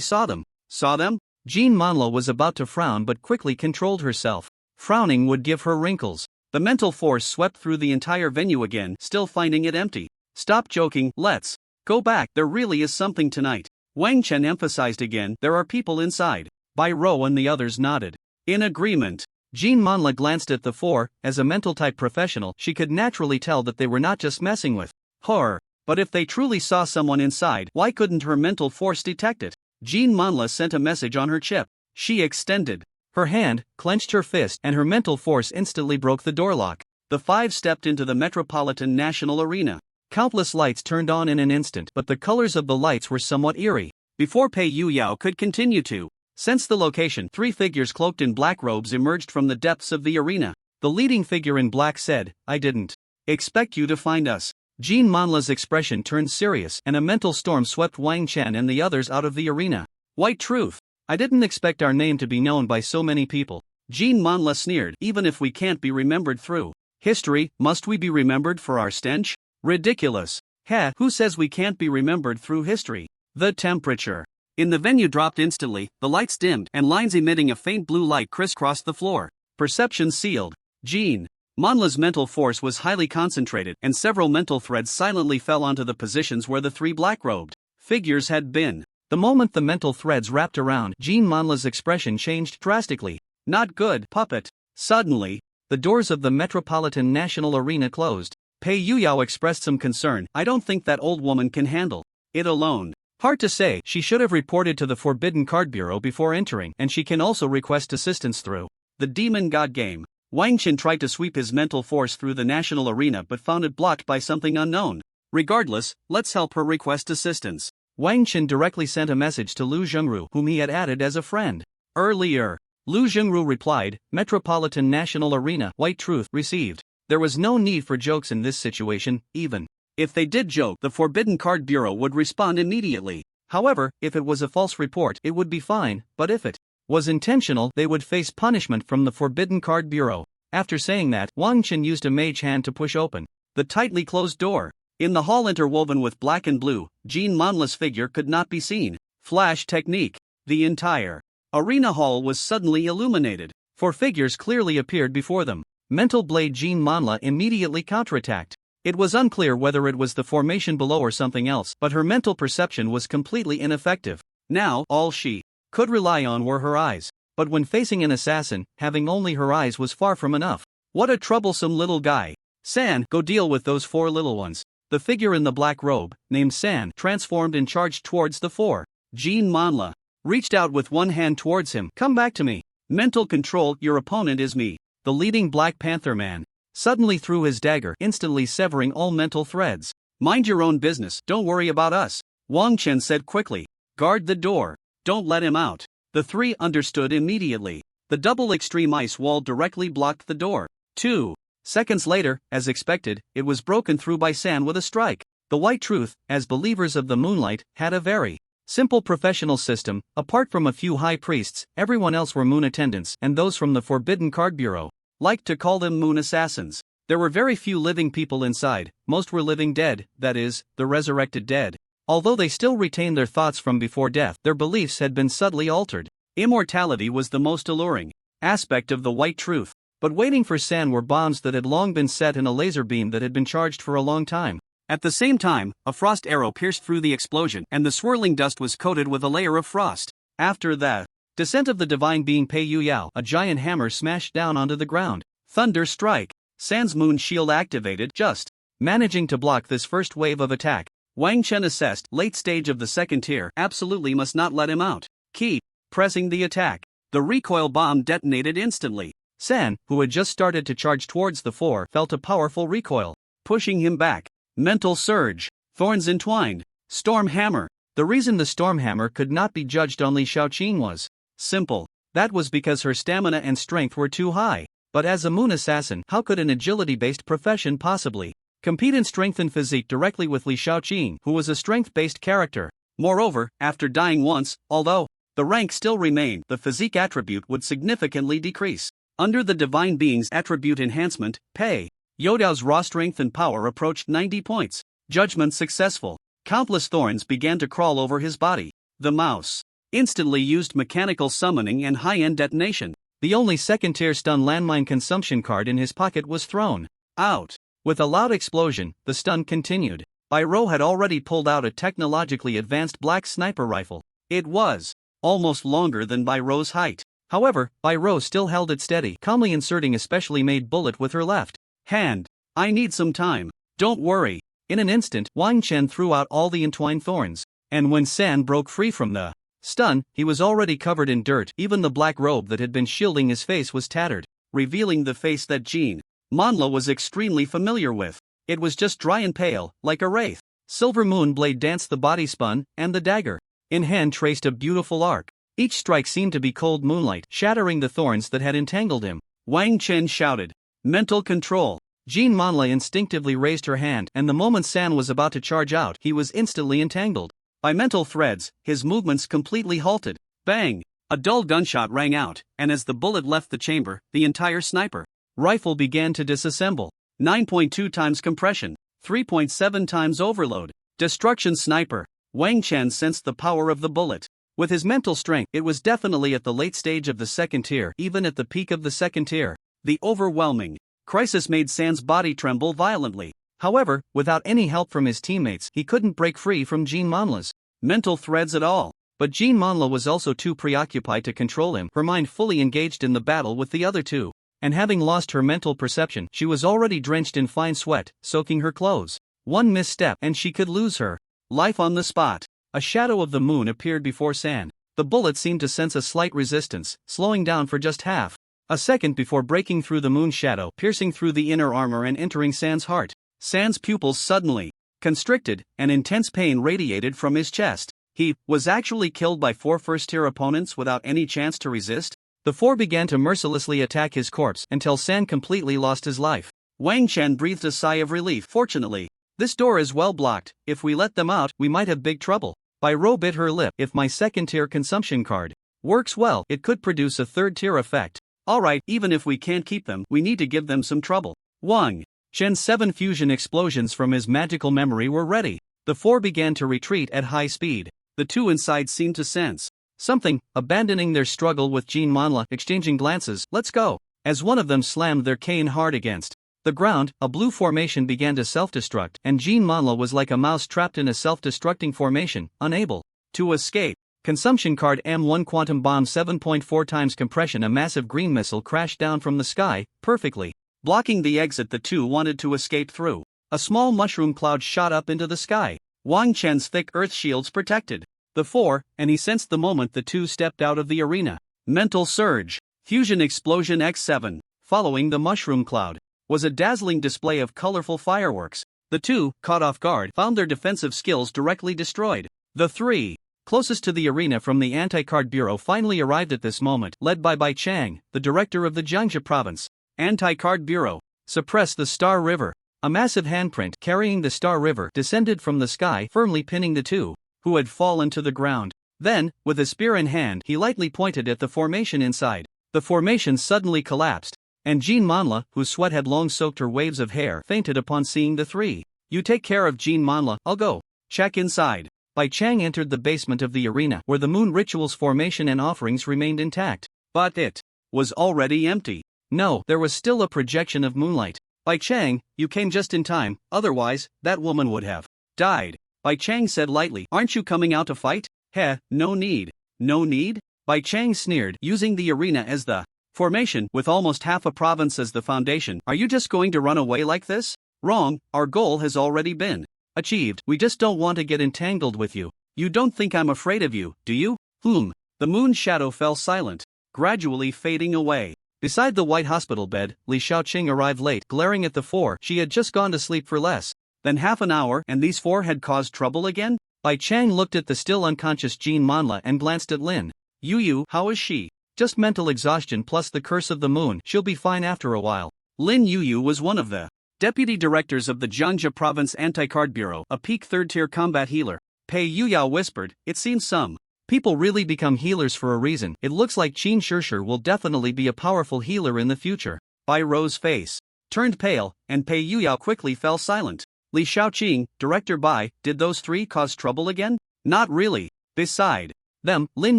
saw them. Saw them? Jean Manhwa was about to frown but quickly controlled herself. Frowning would give her wrinkles. The mental force swept through the entire venue again, still finding it empty. Stop joking, let's go back, there really is something tonight. Wang Chen emphasized again, there are people inside. Byro and the others nodded in agreement. Jean Manhwa glanced at the 4. As a mental-type professional, she could naturally tell that they were not just messing with her. But if they truly saw someone inside, why couldn't her mental force detect it? Jean Manhwa sent a message on her chip. She extended her hand, clenched her fist, and her mental force instantly broke the door lock. The 5 stepped into the Metropolitan National Arena. Countless lights turned on in an instant, but the colors of the lights were somewhat eerie. Before Pei Yuyao could continue to sense the location, 3 figures cloaked in black robes emerged from the depths of the arena. The leading figure in black said, I didn't expect you to find us. Jean Manhwa's expression turned serious, and a mental storm swept Wang Chen and the others out of the arena. White truth. I didn't expect our name to be known by so many people. Jean Manhwa sneered, even if we can't be remembered through history, must we be remembered for our stench? Ridiculous. Heh, who says we can't be remembered through history? The temperature In the venue dropped instantly, the lights dimmed, and lines emitting a faint blue light crisscrossed the floor. Perception sealed. Jean Manhwa's mental force was highly concentrated, and several mental threads silently fell onto the positions where the three black-robed figures had been. The moment the mental threads wrapped around Jean Manhwa's expression changed drastically. Not good, puppet. Suddenly, the doors of the Metropolitan National Arena closed. Pei Yuyao expressed some concern. I don't think that old woman can handle it alone. Hard to say, she should have reported to the Forbidden Card Bureau before entering, and she can also request assistance through the Demon God game. Wang Qin tried to sweep his mental force through the national arena but found it blocked by something unknown. Regardless, let's help her request assistance. Wang Qin directly sent a message to Lu Zhengru, whom he had added as a friend. Earlier, Lu Zhengru replied, Metropolitan National Arena, White Truth, received. There was no need for jokes in this situation, even if they did joke, the Forbidden Card Bureau would respond immediately. However, if it was a false report, it would be fine, but if it was intentional, they would face punishment from the Forbidden Card Bureau. After saying that, Wang Qin used a mage hand to push open the tightly closed door. In the hall interwoven with black and blue, Jean Manhwa's figure could not be seen. Flash technique. The entire arena hall was suddenly illuminated. Four figures clearly appeared before them. Mental blade Jean Manhwa immediately counterattacked. It was unclear whether it was the formation below or something else, but her mental perception was completely ineffective. Now, all she could rely on were her eyes. But when facing an assassin, having only her eyes was far from enough. What a troublesome little guy. San, go deal with those four little ones. The figure in the black robe, named San, transformed and charged towards the four. Jean Manhwa reached out with one hand towards him. Come back to me. Mental control, your opponent is me. The leading Black Panther man suddenly threw his dagger, instantly severing all mental threads. Mind your own business, don't worry about us. Wang Qin said quickly. Guard the door. Don't let him out. The three understood immediately. The double extreme ice wall directly blocked the door. 2 seconds later, as expected, it was broken through by San with a strike. The White Truth, as believers of the moonlight, had a very simple professional system. Apart from a few high priests, everyone else were moon attendants, and those from the Forbidden Card Bureau liked to call them moon assassins. There were very few living people inside, most were living dead, that is, the resurrected dead. Although they still retained their thoughts from before death, their beliefs had been subtly altered. Immortality was the most alluring aspect of the White Truth, but waiting for San were bombs that had long been set in a laser beam that had been charged for a long time. At the same time, a frost arrow pierced through the explosion, and the swirling dust was coated with a layer of frost. After the descent of the divine being Pei Yuyao, a giant hammer smashed down onto the ground. Thunder strike. San's moon shield activated, just managing to block this first wave of attack. Wang Qin assessed, late stage of the second tier, absolutely must not let him out. Keep pressing the attack. The recoil bomb detonated instantly. San, who had just started to charge towards the four, felt a powerful recoil, pushing him back. Mental surge. Thorns entwined. Storm hammer. The reason the storm hammer could not be judged on Li Shaoqing was simple. That was because her stamina and strength were too high. But as a moon assassin, how could an agility-based profession possibly compete in strength and physique directly with Li Shaoqing, who was a strength-based character? Moreover, after dying once, although the rank still remained, the physique attribute would significantly decrease. Under the Divine Being's attribute enhancement, Pei Youdao's raw strength and power approached 90 points. Judgment successful. Countless thorns began to crawl over his body. The mouse instantly used mechanical summoning and high-end detonation. The only second-tier stun landmine consumption card in his pocket was thrown out. With a loud explosion, the stun continued. Bairo had already pulled out a technologically advanced black sniper rifle. It was almost longer than Bairo's height. However, Bairo still held it steady, calmly inserting a specially made bullet with her left hand. I need some time. Don't worry. In an instant, Wang Qin threw out all the entwined thorns, and when San broke free from the stun, he was already covered in dirt. Even the black robe that had been shielding his face was tattered, revealing the face that Jean Manhwa was extremely familiar with. It was just dry and pale, like a wraith. Silver moon blade danced, the body spun, and the dagger in hand traced a beautiful arc. Each strike seemed to be cold moonlight, shattering the thorns that had entangled him. Wang Qin shouted, "Mental control!" Jean Manhwa instinctively raised her hand, and the moment San was about to charge out, he was instantly entangled by mental threads. His movements completely halted. Bang! A dull gunshot rang out, and as the bullet left the chamber, the entire sniper rifle began to disassemble. 9.2 times compression, 3.7 times overload. Destruction sniper. Wang Qin sensed the power of the bullet. With his mental strength, it was definitely at the late stage of the second tier, even at the peak of the second tier. The overwhelming crisis made San's body tremble violently. However, without any help from his teammates, he couldn't break free from Jean Manla's mental threads at all. But Jean Manla was also too preoccupied to control him, her mind fully engaged in the battle with the other two. And having lost her mental perception, she was already drenched in fine sweat, soaking her clothes. One misstep and she could lose her life on the spot. A shadow of the moon appeared before San. The bullet seemed to sense a slight resistance, slowing down for just half a second before breaking through the moon's shadow, piercing through the inner armor and entering San's heart. San's pupils suddenly constricted, and intense pain radiated from his chest. He was actually killed by 4 first-tier opponents without any chance to resist. The 4 began to mercilessly attack his corpse until San completely lost his life. Wang Chen breathed a sigh of relief. Fortunately, this door is well blocked. If we let them out, we might have big trouble. Bai Rou bit her lip. If my second-tier consumption card works well, it could produce a third-tier effect. Alright, even if we can't keep them, we need to give them some trouble. Wang Chen's 7 fusion explosions from his magical memory were ready. The 4 began to retreat at high speed. The 2 inside seemed to sense something, abandoning their struggle with Jean Manla, exchanging glances. Let's go. As one of them slammed their cane hard against the ground, a blue formation began to self-destruct, and Jean Manla was like a mouse trapped in a self-destructing formation, unable to escape. Consumption card M1 Quantum Bomb 7.4 times compression. A massive green missile crashed down from the sky, perfectly blocking the exit the 2 wanted to escape through. A small mushroom cloud shot up into the sky. Wang Chen's thick earth shields protected the 4, and he sensed the moment the 2 stepped out of the arena. Mental surge. Fusion explosion X7, following the mushroom cloud, was a dazzling display of colorful fireworks. The 2, caught off guard, found their defensive skills directly destroyed. The 3, closest to the arena from the Anti-Card Bureau, finally arrived at this moment, led by Bai Chang, the director of the Jiangxia province. Anti-Card Bureau. Suppress the Star River. A massive handprint carrying the Star River descended from the sky, firmly pinning the 2, who had fallen to the ground. Then, with a spear in hand, he lightly pointed at the formation inside. The formation suddenly collapsed, and Jean Manla, whose sweat had long soaked her waves of hair, fainted upon seeing the 3. You take care of Jean Manla, I'll go check inside. Bai Chang entered the basement of the arena, where the moon ritual's formation and offerings remained intact. But it was already empty. No, there was still a projection of moonlight. Bai Chang, you came just in time, otherwise, that woman would have died. Bai Chang said lightly, aren't you coming out to fight? Heh, no need. No need? Bai Chang sneered, using the arena as the formation, with almost half a province as the foundation. Are you just going to run away like this? Wrong, our goal has already been achieved. We just don't want to get entangled with you. You don't think I'm afraid of you, do you? The moon's shadow fell silent, gradually fading away. Beside the white hospital bed, Li Shaoqing arrived late, glaring at the 4. She had just gone to sleep for less than half an hour, and these 4 had caused trouble again? Bai Chang looked at the still unconscious Jean Manla and glanced at Lin Yu. How is she? Just mental exhaustion plus the curse of the moon. She'll be fine after a while. Lin Yu was one of the deputy directors of the Jiangxia Province Anti-Card Bureau, a peak 3rd-tier combat healer. Pei Yuyao whispered, it seems some people really become healers for a reason. It looks like Qin Shishir will definitely be a powerful healer in the future. Bai Rou's face turned pale, and Pei Yuyao quickly fell silent. Li Shaoqing, Director Bai, did those 3 cause trouble again? Not really. Beside them, Lin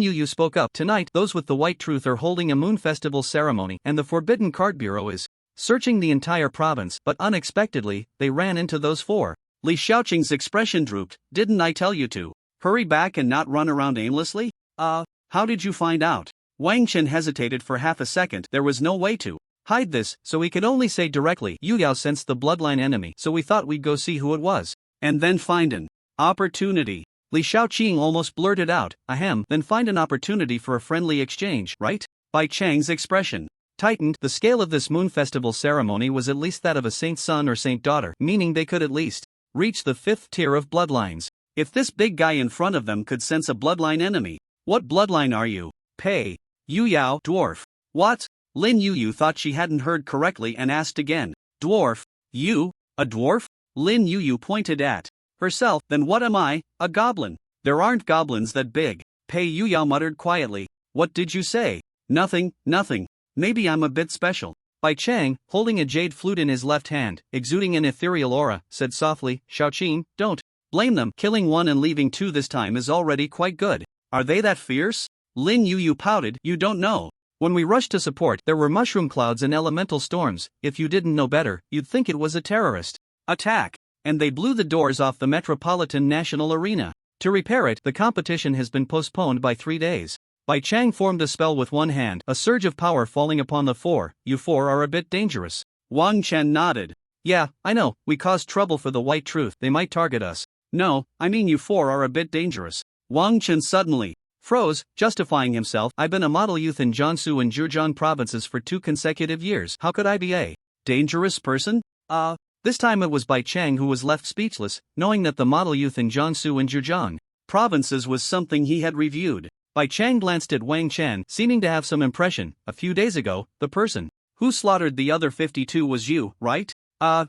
Yu spoke up. Tonight, those with the White Truth are holding a moon festival ceremony, and the Forbidden Card Bureau is searching the entire province, but unexpectedly, they ran into those 4. Li Shaoqing's expression drooped. Didn't I tell you to hurry back and not run around aimlessly? How did you find out? Wang Chen hesitated for half a second. There was no way to hide this, so he could only say directly. Yuyao sensed the bloodline enemy, so we thought we'd go see who it was, and then find an opportunity. Li Shaoqing almost blurted out, ahem, then find an opportunity for a friendly exchange, right? Bai Chang's expression tightened. The scale of this moon festival ceremony was at least that of a saint's son or saint daughter, meaning they could at least reach the 5th tier of bloodlines. If this big guy in front of them could sense a bloodline enemy, what bloodline are you? Pei Yuyao, dwarf. What? Lin Yu thought she hadn't heard correctly and asked again. Dwarf? You? A dwarf? Lin Yu pointed at herself. Then what am I? A goblin. There aren't goblins that big. Pei Yuyao muttered quietly. What did you say? Nothing. Maybe I'm a bit special. Bai Chang, holding a jade flute in his left hand, exuding an ethereal aura, said softly, Shaoqing, don't blame them. Killing 1 and leaving 2 this time is already quite good. Are they that fierce? Lin Yu pouted, you don't know. When we rushed to support, there were mushroom clouds and elemental storms. If you didn't know better, you'd think it was a terrorist attack. And they blew the doors off the Metropolitan National Arena. To repair it, the competition has been postponed by 3 days. Bai Chang formed a spell with one hand, a surge of power falling upon the four. You four are a bit dangerous. Wang Chen nodded. Yeah, I know, we caused trouble for the White Truth, they might target us. No, I mean you four are a bit dangerous. Wang Chen suddenly froze, justifying himself. I've been a model youth in Jiangsu and Zhejiang provinces for 2 consecutive years. How could I be a dangerous person? This time it was Bai Chang who was left speechless, knowing that the model youth in Jiangsu and Zhejiang provinces was something he had reviewed. Bai Chang glanced at Wang Chen, seeming to have some impression. A few days ago, the person who slaughtered the other 52 was you, right?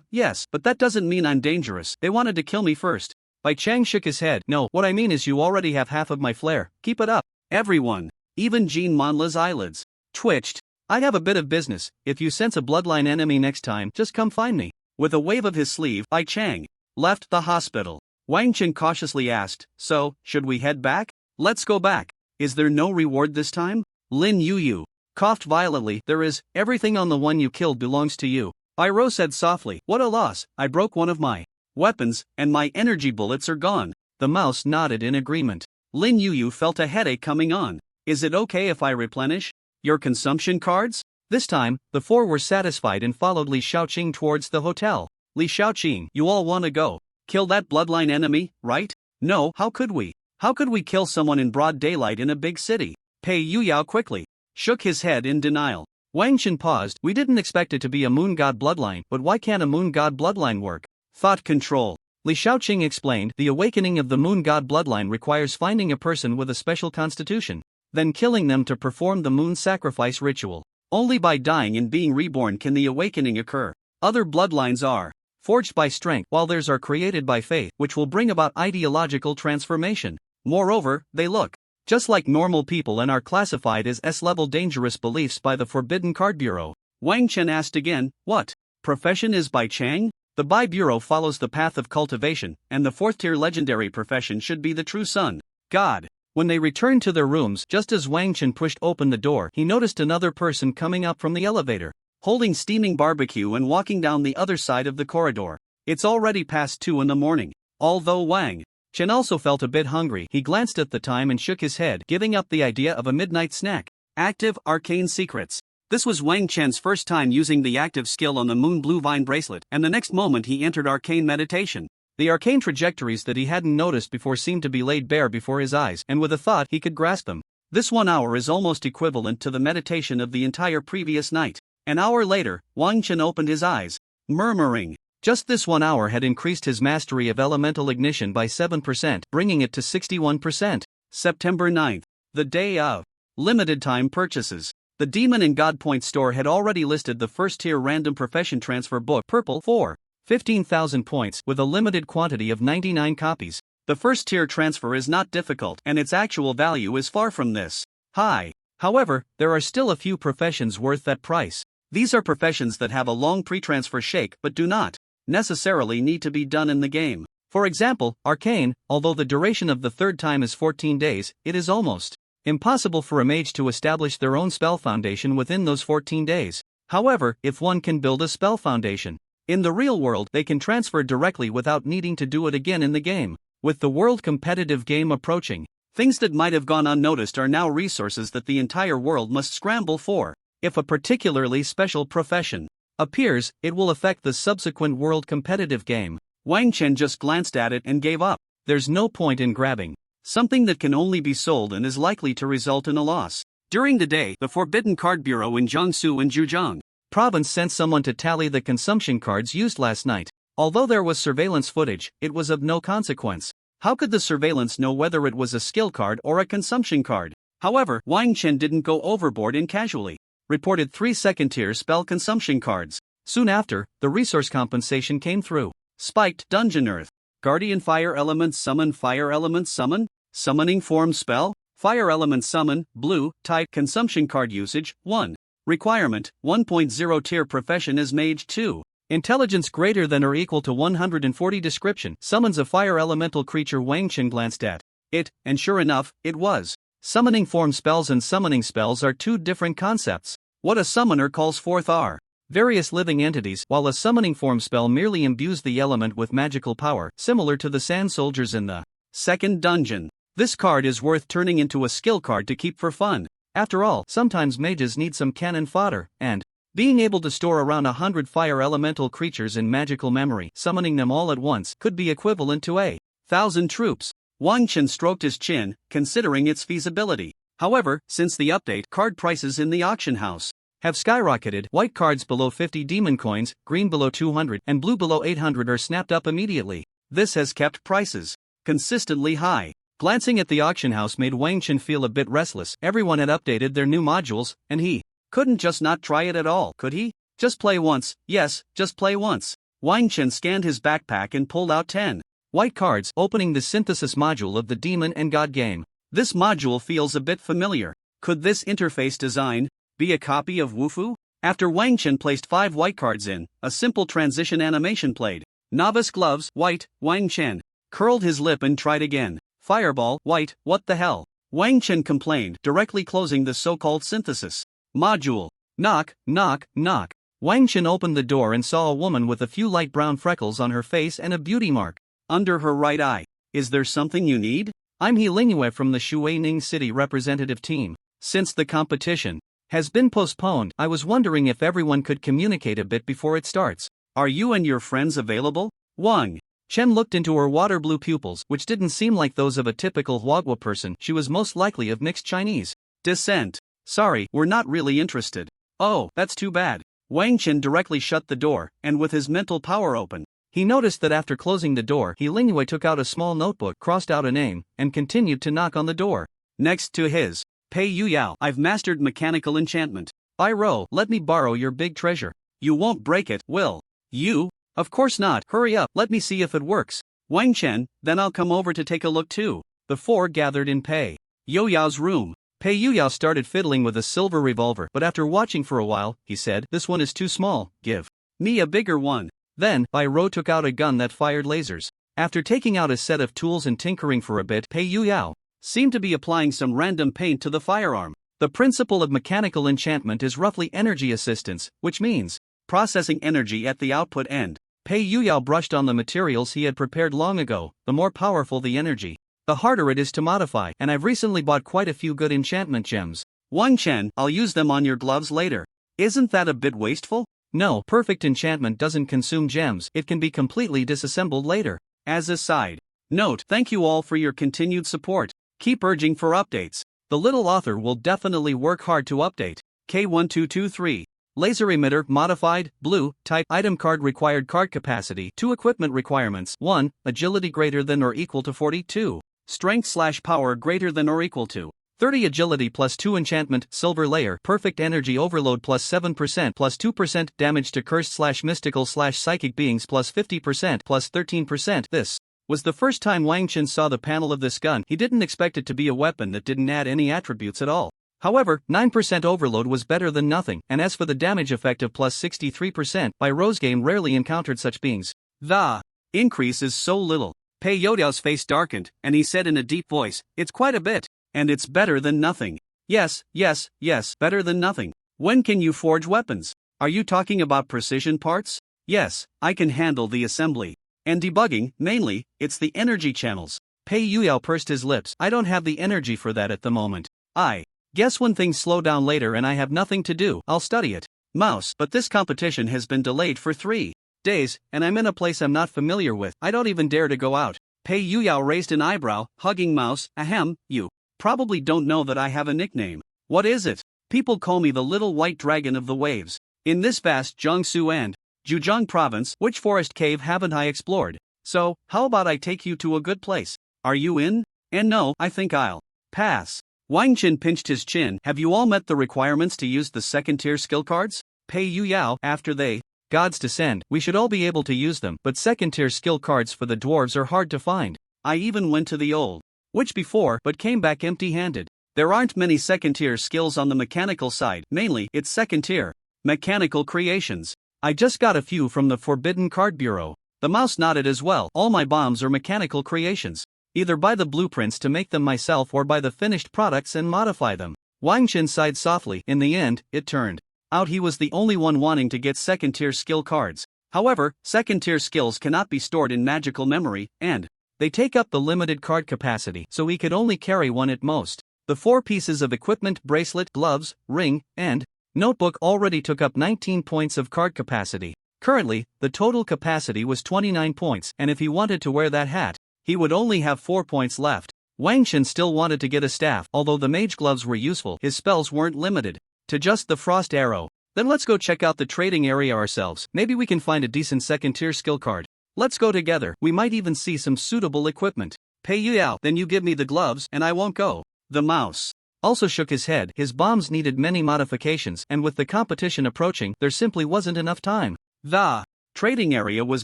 Yes, but that doesn't mean I'm dangerous. They wanted to kill me first. Bai Chang shook his head. No, what I mean is you already have half of my flair. Keep it up. Everyone, even Jean Manla's eyelids, twitched. I have a bit of business. If you sense a bloodline enemy next time, just come find me. With a wave of his sleeve, Bai Chang left the hospital. Wang Chen cautiously asked, so, should we head back? Let's go back. Is there no reward this time? Lin Yu coughed violently. There is. Everything on the one you killed belongs to you. Iroh said softly. What a loss. I broke one of my weapons, and my energy bullets are gone. The mouse nodded in agreement. Lin Yu felt a headache coming on. Is it okay if I replenish your consumption cards? This time, the four were satisfied and followed Li Shaoqing towards the hotel. Li Shaoqing, you all want to go kill that bloodline enemy, right? No, how could we? How could we kill someone in broad daylight in a big city? Pei Yuyao quickly shook his head in denial. Wang Chen paused. We didn't expect it to be a moon god bloodline, but why can't a moon god bloodline work? Thought control. Li Shaoqing explained, the awakening of the moon god bloodline requires finding a person with a special constitution, then killing them to perform the moon sacrifice ritual. Only by dying and being reborn can the awakening occur. Other bloodlines are forged by strength, while theirs are created by faith, which will bring about ideological transformation. Moreover, they look just like normal people and are classified as S-level dangerous beliefs by the Forbidden Card Bureau. Wang Chen asked again, what profession is Bai Chang? The Bai Bureau follows the path of cultivation, and the 4th-tier legendary profession should be the true sun god. When they returned to their rooms, just as Wang Chen pushed open the door, he noticed another person coming up from the elevator, holding steaming barbecue and walking down the other side of the corridor. It's already past 2 in the morning. Although Wang Chen also felt a bit hungry, he glanced at the time and shook his head, giving up the idea of a midnight snack. Active Arcane Secrets. This was Wang Chen's first time using the active skill on the Moon Blue Vine bracelet, and the next moment he entered arcane meditation. The arcane trajectories that he hadn't noticed before seemed to be laid bare before his eyes, and with a thought he could grasp them. This 1 hour is almost equivalent to the meditation of the entire previous night. An hour later, Wang Chen opened his eyes, murmuring. Just this 1 hour had increased his mastery of elemental ignition by 7%, bringing it to 61%. September 9th, the day of limited time purchases. The Demon and God Point store had already listed the first-tier random profession transfer book purple for 15,000 points with a limited quantity of 99 copies. The first-tier transfer is not difficult and its actual value is far from this high. However, there are still a few professions worth that price. These are professions that have a long pre-transfer shake but do not necessarily need to be done in the game. For example, Arcane, although the duration of the third time is 14 days, it is almost impossible for a mage to establish their own spell foundation within those 14 days. However, if one can build a spell foundation in the real world, they can transfer directly without needing to do it again in the game. With the world competitive game approaching, things that might have gone unnoticed are now resources that the entire world must scramble for. If a particularly special profession appears, it will affect the subsequent world competitive game. Wang Chen just glanced at it and gave up. There's no point in grabbing something that can only be sold and is likely to result in a loss. During the day, the Forbidden Card Bureau in Jiangsu and Zhejiang province sent someone to tally the consumption cards used last night. Although there was surveillance footage, it was of no consequence. How could the surveillance know whether it was a skill card or a consumption card? However, Wang Chen didn't go overboard and casually reported 3 second-tier spell consumption cards. Soon after, the resource compensation came through. Spiked Dungeon Earth. Guardian Fire Element Summon Fire Element Summon. Summoning Form Spell. Fire Element Summon, Blue, Type Consumption Card Usage, 1. Requirement, 1.0 Tier Profession as Mage 2. Intelligence greater than or equal to 140. Description. Summons a fire elemental creature. Wang Chen glanced at it, and sure enough, it was. Summoning form spells and summoning spells are two different concepts. What a summoner calls forth are various living entities, while a summoning form spell merely imbues the element with magical power, similar to the sand soldiers in the second dungeon. This card is worth turning into a skill card to keep for fun. After all, sometimes mages need some cannon fodder, and being able to store around 100 fire elemental creatures in magical memory, summoning them all at once, could be equivalent to 1,000 troops. Wang Chen stroked his chin, considering its feasibility. However, since the update, card prices in the auction house have skyrocketed. White cards below 50 demon coins, green below 200, and blue below 800 are snapped up immediately. This has kept prices consistently high. Glancing at the auction house made Wang Chen feel a bit restless. Everyone had updated their new modules, and he couldn't just not try it at all, could he? Just play once, yes, just play once. Wang Chen scanned his backpack and pulled out 10 white cards, opening the synthesis module of the Demon and God game. This module feels a bit familiar. Could this interface design be a copy of Wufu? After Wang Chen placed 5 white cards in, a simple transition animation played. Novice gloves, white. Wang Chen curled his lip and tried again. Fireball, white. What the hell? Wang Chen complained, directly closing the so-called synthesis module. Knock, knock, knock. Wang Chen opened the door and saw a woman with a few light brown freckles on her face and a beauty mark under her right eye. Is there something you need? I'm He Lingyue from the Shuining City representative team. Since the competition has been postponed, I was wondering if everyone could communicate a bit before it starts. Are you and your friends available? Wang Chen looked into her water blue pupils, which didn't seem like those of a typical Huagua person. She was most likely of mixed Chinese descent. Sorry, we're not really interested. Oh, that's too bad. Wang Chen directly shut the door, and with his mental power open, he noticed that after closing the door, He Lingyue took out a small notebook, crossed out a name, and continued to knock on the door. Next to his, Pei Yuyao, I've mastered mechanical enchantment. Iro, let me borrow your big treasure. You won't break it, will you? Of course not. Hurry up, let me see if it works. Wang Chen, then I'll come over to take a look too. The four gathered in Pei Yuyao's room. Pei Yuyao started fiddling with a silver revolver, but after watching for a while, he said, this one is too small, give me a bigger one. Then, Bai Rou took out a gun that fired lasers. After taking out a set of tools and tinkering for a bit, Pei Yuyao seemed to be applying some random paint to the firearm. The principle of mechanical enchantment is roughly energy assistance, which means processing energy at the output end. Pei Yuyao brushed on the materials he had prepared long ago. The more powerful the energy, the harder it is to modify, and I've recently bought quite a few good enchantment gems. Wang Chen, I'll use them on your gloves later. Isn't that a bit wasteful? No, perfect enchantment doesn't consume gems, it can be completely disassembled later. As a side note, thank you all for your continued support. Keep urging for updates. The little author will definitely work hard to update. K1223. Laser emitter, modified, blue, type, item card required card capacity, 2 equipment requirements, 1, agility greater than or equal to 42, strength/power greater than or equal to 30 agility plus 2 enchantment, silver layer, perfect energy overload plus 7% plus 2% damage to cursed/mystical/psychic beings plus 50% plus 13%. This was the first time Wang Chen saw the panel of this gun. He didn't expect it to be a weapon that didn't add any attributes at all. However, 9% overload was better than nothing, and as for the damage effect of plus 63%, Bai Rou's game rarely encountered such beings. The increase is so little. Pei Youdao's face darkened, and he said in a deep voice, it's quite a bit. And it's better than nothing. Yes, yes, yes, better than nothing. When can you forge weapons? Are you talking about precision parts? Yes, I can handle the assembly and debugging, mainly, it's the energy channels. Pei Yuyao pursed his lips. I don't have the energy for that at the moment. I guess when things slow down later and I have nothing to do, I'll study it. Mouse, but this competition has been delayed for 3 days, and I'm in a place I'm not familiar with. I don't even dare to go out. Pei Yuyao raised an eyebrow, hugging Mouse. Ahem, you probably don't know that I have a nickname. What is it? People call me the little white dragon of the waves. In this vast Jiangsu and Zhejiang province, which forest cave haven't I explored? So, how about I take you to a good place? Are you in? And no, I think I'll pass. Wang Chen pinched his chin. Have you all met the requirements to use the second-tier skill cards? Pei Yuyao, after they gods descend, we should all be able to use them, but second-tier skill cards for the dwarves are hard to find. I even went to the old which before, but came back empty-handed. There aren't many second-tier skills on the mechanical side, mainly, it's second-tier mechanical creations. I just got a few from the Forbidden Card Bureau. The mouse nodded as well. All my bombs are mechanical creations. Either buy the blueprints to make them myself or buy the finished products and modify them. Wang Chen sighed softly. In the end, it turned out he was the only one wanting to get second-tier skill cards. However, second-tier skills cannot be stored in magical memory, and they take up the limited card capacity, so he could only carry one at most. The 4 pieces of equipment, bracelet, gloves, ring, and notebook already took up 19 points of card capacity. Currently, the total capacity was 29 points, and if he wanted to wear that hat, he would only have 4 points left. Wang Chen still wanted to get a staff. Although the mage gloves were useful, his spells weren't limited to just the frost arrow. Then let's go check out the trading area ourselves. Maybe we can find a decent second-tier skill card. Let's go together. We might even see some suitable equipment. Pei Yao, then you give me the gloves and I won't go. The mouse also shook his head. His bombs needed many modifications, and with the competition approaching, there simply wasn't enough time. The trading area was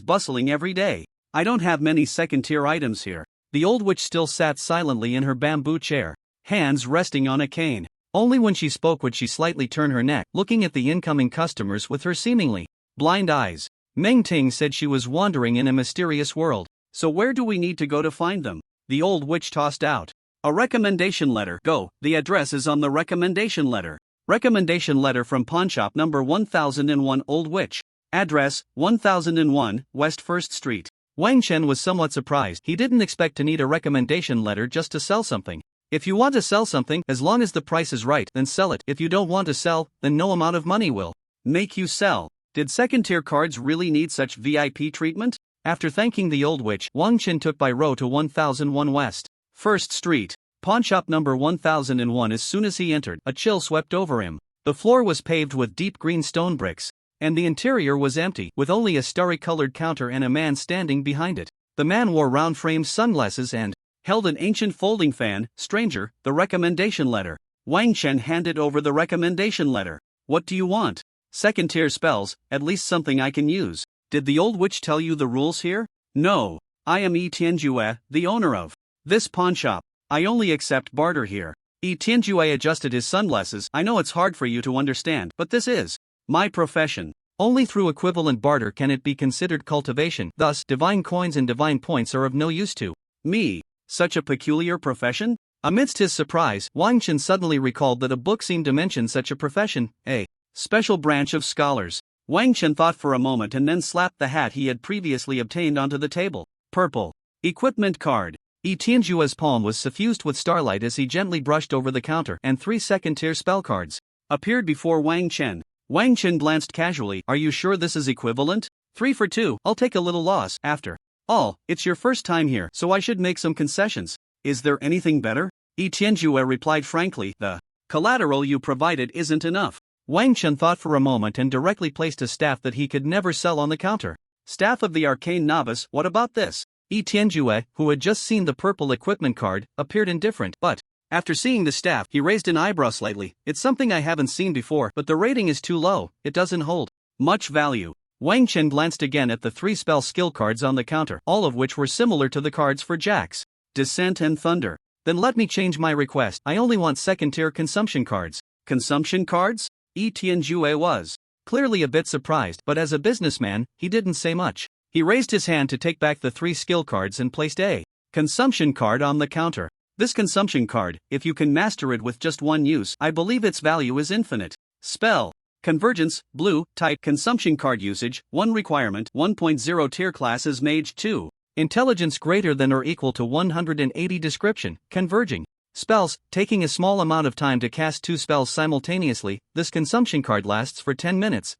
bustling every day. I don't have many second-tier items here. The old witch still sat silently in her bamboo chair, hands resting on a cane. Only when she spoke would she slightly turn her neck, looking at the incoming customers with her seemingly blind eyes. Meng Ting said she was wandering in a mysterious world. So where do we need to go to find them? The old witch tossed out a recommendation letter. Go, the address is on the recommendation letter. Recommendation letter from pawnshop number 1001 Old Witch. Address, 1001, West 1st Street. Wang Chen was somewhat surprised. He didn't expect to need a recommendation letter just to sell something. If you want to sell something, as long as the price is right, then sell it. If you don't want to sell, then no amount of money will make you sell. Did second-tier cards really need such VIP treatment? After thanking the old witch, Wang Chen took by road to 1001 West 1st Street. Pawnshop number 1001. As soon as he entered, a chill swept over him. The floor was paved with deep green stone bricks, and the interior was empty, with only a starry-colored counter and a man standing behind it. The man wore round-framed sunglasses and held an ancient folding fan. Stranger, the recommendation letter. Wang Chen handed over the recommendation letter. What do you want? Second-tier spells, at least something I can use. Did the old witch tell you the rules here? No. I am Yi Tianjue, the owner of this pawnshop. I only accept barter here. Yi Tianjue adjusted his sunglasses. I know it's hard for you to understand, but this is my profession. Only through equivalent barter can it be considered cultivation. Thus, divine coins and divine points are of no use to me. Such a peculiar profession? Amidst his surprise, Wang Chen suddenly recalled that a book seemed to mention such a profession, a special branch of scholars. Wang Chen thought for a moment and then slapped the hat he had previously obtained onto the table. Purple equipment card. Yi Tianjue's palm was suffused with starlight as he gently brushed over the counter, and 3 second-tier spell cards appeared before Wang Chen. Wang Chen glanced casually. Are you sure this is equivalent? 3 for 2, I'll take a little loss. After all, it's your first time here, so I should make some concessions. Is there anything better? Yi Tianjue replied frankly. The collateral you provided isn't enough. Wang Chen thought for a moment and directly placed a staff that he could never sell on the counter. Staff of the Arcane Novice, what about this? Yi Tianjue, who had just seen the purple equipment card, appeared indifferent, but after seeing the staff, he raised an eyebrow slightly. It's something I haven't seen before, but the rating is too low. It doesn't hold much value. Wang Chen glanced again at the 3 spell skill cards on the counter, all of which were similar to the cards for Jax, Descent and Thunder. Then let me change my request. I only want second-tier consumption cards. Consumption cards? Yi Tianjue was clearly a bit surprised, but as a businessman, he didn't say much. He raised his hand to take back the 3 skill cards and placed a consumption card on the counter. This consumption card, if you can master it with just one use, I believe its value is infinite. Spell Convergence, blue, type consumption card usage, 1 requirement, 1.0 tier class is Mage 2. Intelligence greater than or equal to 180 description, converging. Spells, taking a small amount of time to cast 2 spells simultaneously, this consumption card lasts for 10 minutes.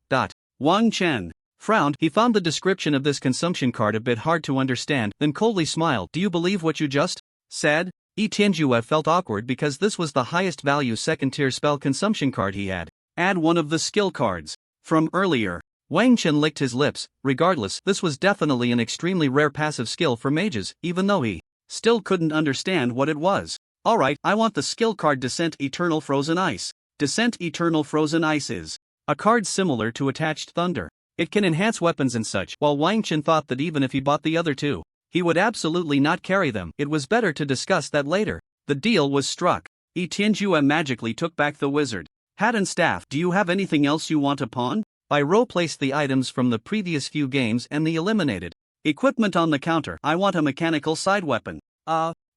Wang Chen frowned. He found the description of this consumption card a bit hard to understand, then coldly smiled. Do you believe what you just said? Yi Tianjue felt awkward because this was the highest value second-tier spell consumption card he had. Add one of the skill cards from earlier. Wang Chen licked his lips. Regardless, this was definitely an extremely rare passive skill for mages, even though he still couldn't understand what it was. Alright, I want the skill card Descent Eternal Frozen Ice. Descent Eternal Frozen Ice is a card similar to Attached Thunder. It can enhance weapons and such. While Wang Chen thought that even if he bought the other 2, he would absolutely not carry them. It was better to discuss that later. The deal was struck. Yi Tianjue magically took back the wizard hat and staff. Do you have anything else you want to pawn? Bai Rou placed the items from the previous few games and the eliminated equipment on the counter. I want a mechanical side weapon.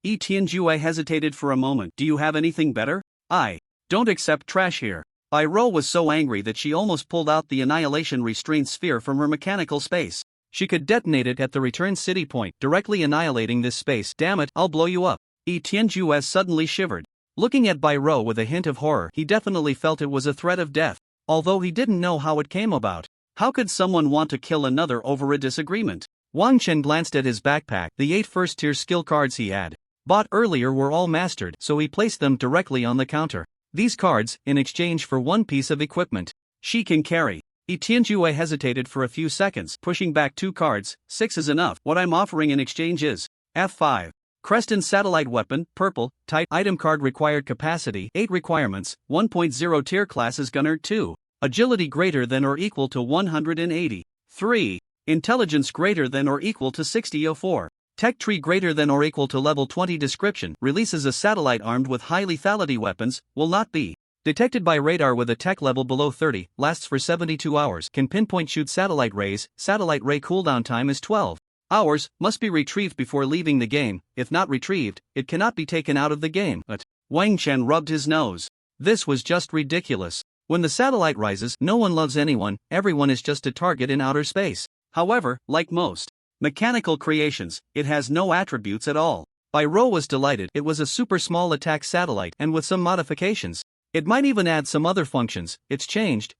Yi Tianjue hesitated for a moment. Do you have anything better? I don't accept trash here. Bai Rou was so angry that she almost pulled out the annihilation restraint sphere from her mechanical space. She could detonate it at the return city point, directly annihilating this space. Damn it, I'll blow you up. Yi Tianjue suddenly shivered. Looking at Bai Rou with a hint of horror, he definitely felt it was a threat of death, although he didn't know how it came about. How could someone want to kill another over a disagreement? Wang Chen glanced at his backpack. The 8 first-tier skill cards he had bought earlier were all mastered, so he placed them directly on the counter. These cards, in exchange for 1 piece of equipment, she can carry. Yi Tianjue hesitated for a few seconds, pushing back 2 cards. 6 is enough. What I'm offering in exchange is F5. Creston Satellite Weapon, Purple, Type, Item Card Required Capacity, 8 Requirements, 1.0 Tier Classes Gunner 2. Agility greater than or equal to 180. 3. Intelligence greater than or equal to 60/4. Tech tree greater than or equal to level 20. Description: releases a satellite armed with high lethality weapons, will not be detected by radar with a tech level below 30, lasts for 72 hours, can pinpoint shoot satellite rays, satellite ray cooldown time is 12 hours, must be retrieved before leaving the game. If not retrieved, it cannot be taken out of the game. But Wang Chen rubbed his nose. This was just ridiculous. When the satellite rises, no one loves anyone, everyone is just a target in outer space. However, like most mechanical creations, it has no attributes at all. Bai Rou was delighted. It was a super small attack satellite, and with some modifications, it might even add some other functions. It's changed.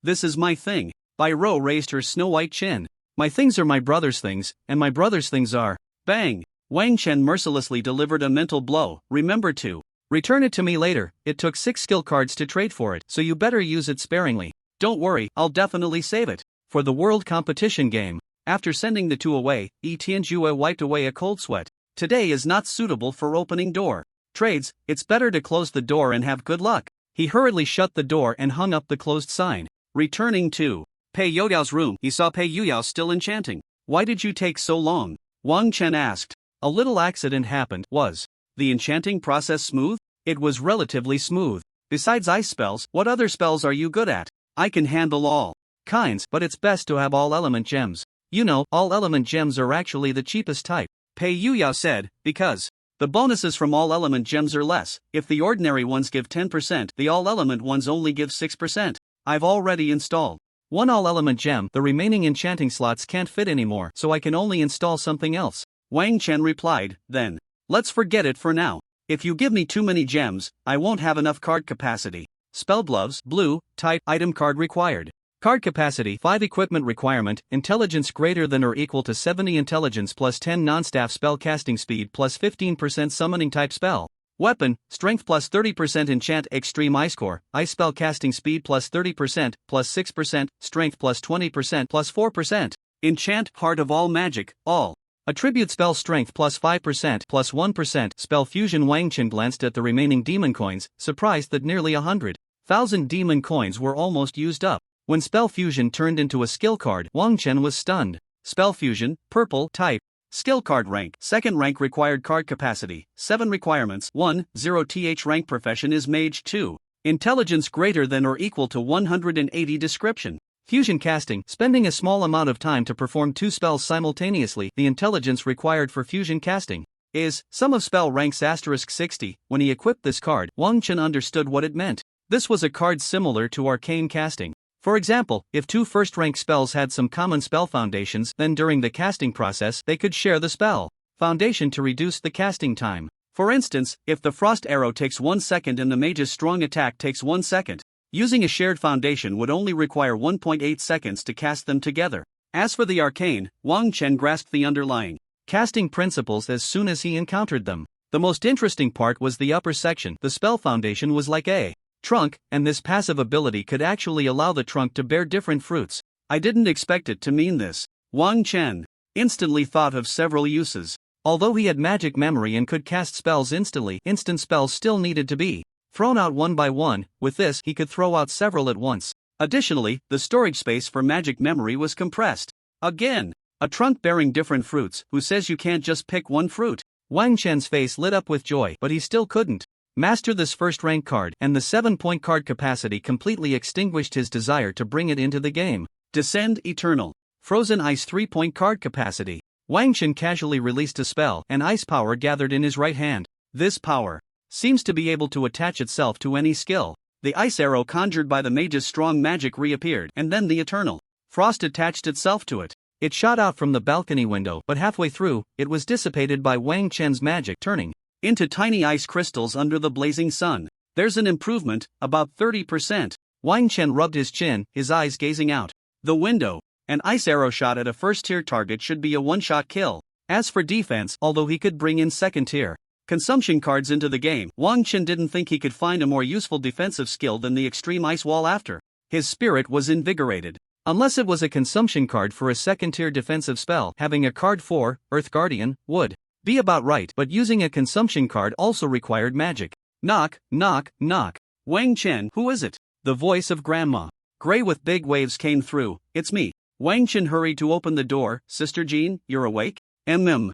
This is my thing. Bai Rou raised her snow-white chin. My things are my brother's things, and my brother's things are. Bang! Wang Chen mercilessly delivered a mental blow. Remember to return it to me later. It took 6 skill cards to trade for it, so you better use it sparingly. Don't worry, I'll definitely save it for the world competition game. After sending the 2 away, Yi Tianjue wiped away a cold sweat. Today is not suitable for opening door trades. It's better to close the door and have good luck. He hurriedly shut the door and hung up the closed sign. Returning to Pei Youyao's room, he saw Pei Youyao still enchanting. Why did you take so long? Wang Chen asked. A little accident happened. Was the enchanting process smooth? It was relatively smooth. Besides ice spells, what other spells are you good at? I can handle all kinds, but it's best to have all element gems. You know, all element gems are actually the cheapest type, Pei Youyao said, because the bonuses from all element gems are less. If the ordinary ones give 10%, the all element ones only give 6%. I've already installed 1 all element gem. The remaining enchanting slots can't fit anymore, so I can only install something else. Wang Chen replied, then let's forget it for now. If you give me too many gems, I won't have enough card capacity. Spell gloves, blue, type, item card required. Card capacity 5 equipment requirement, intelligence greater than or equal to 70 intelligence plus 10 non-staff spell casting speed plus 15% summoning type spell. Weapon, strength plus 30% enchant extreme ice core, ice spell casting speed plus 30%, plus 6%, strength plus 20% plus 4%. Enchant, heart of all magic, all. Attribute spell strength plus 5% plus 1%. Spell fusion. Wang Chen glanced at the remaining demon coins, surprised that nearly 100,000 demon coins were almost used up. When Spell Fusion turned into a skill card, Wang Chen was stunned. Spell Fusion, purple, type. Skill card rank, 2nd rank required card capacity, 7 requirements, 1, 0 th rank profession is Mage 2. Intelligence greater than or equal to 180 description. Fusion casting, spending a small amount of time to perform 2 spells simultaneously. The intelligence required for fusion casting is sum of spell ranks *60. When he equipped this card, Wang Chen understood what it meant. This was a card similar to arcane casting. For example, if 2 first-rank spells had some common spell foundations, then during the casting process they could share the spell foundation to reduce the casting time. For instance, if the frost arrow takes 1 second and the mage's strong attack takes 1 second, using a shared foundation would only require 1.8 seconds to cast them together. As for the arcane, Wang Chen grasped the underlying casting principles as soon as he encountered them. The most interesting part was the upper section. The spell foundation was like a trunk, and this passive ability could actually allow the trunk to bear different fruits. I didn't expect it to mean this. Wang Chen instantly thought of several uses. Although he had magic memory and could cast spells instantly, instant spells still needed to be thrown out one by one. With this, he could throw out several at once. Additionally, the storage space for magic memory was compressed. Again, a trunk bearing different fruits. Who says you can't just pick one fruit? Wang Chen's face lit up with joy, but he still couldn't master this first rank card, and the 7-point card capacity completely extinguished his desire to bring it into the game. Descend Eternal. Frozen Ice 3-point card capacity. Wang Chen casually released a spell, and ice power gathered in his right hand. This power seems to be able to attach itself to any skill. The ice arrow conjured by the mage's strong magic reappeared, and then the eternal frost attached itself to it. It shot out from the balcony window, but halfway through, it was dissipated by Wang Chen's magic, turning into tiny ice crystals under the blazing sun. There's an improvement, about 30%. Wang Chen rubbed his chin, his eyes gazing out the window. An ice arrow shot at a first-tier target should be a one-shot kill. As for defense, although he could bring in second-tier consumption cards into the game, Wang Chen didn't think he could find a more useful defensive skill than the extreme ice wall after. His spirit was invigorated. Unless it was a consumption card for a second-tier defensive spell, having a card for Earth Guardian would be about right, but using a consumption card also required magic. Knock, knock, knock. Wang Chen, who is it? The voice of Grandma Gray with big waves came through. It's me. Wang Chen hurried to open the door. Sister Jean, you're awake? Jean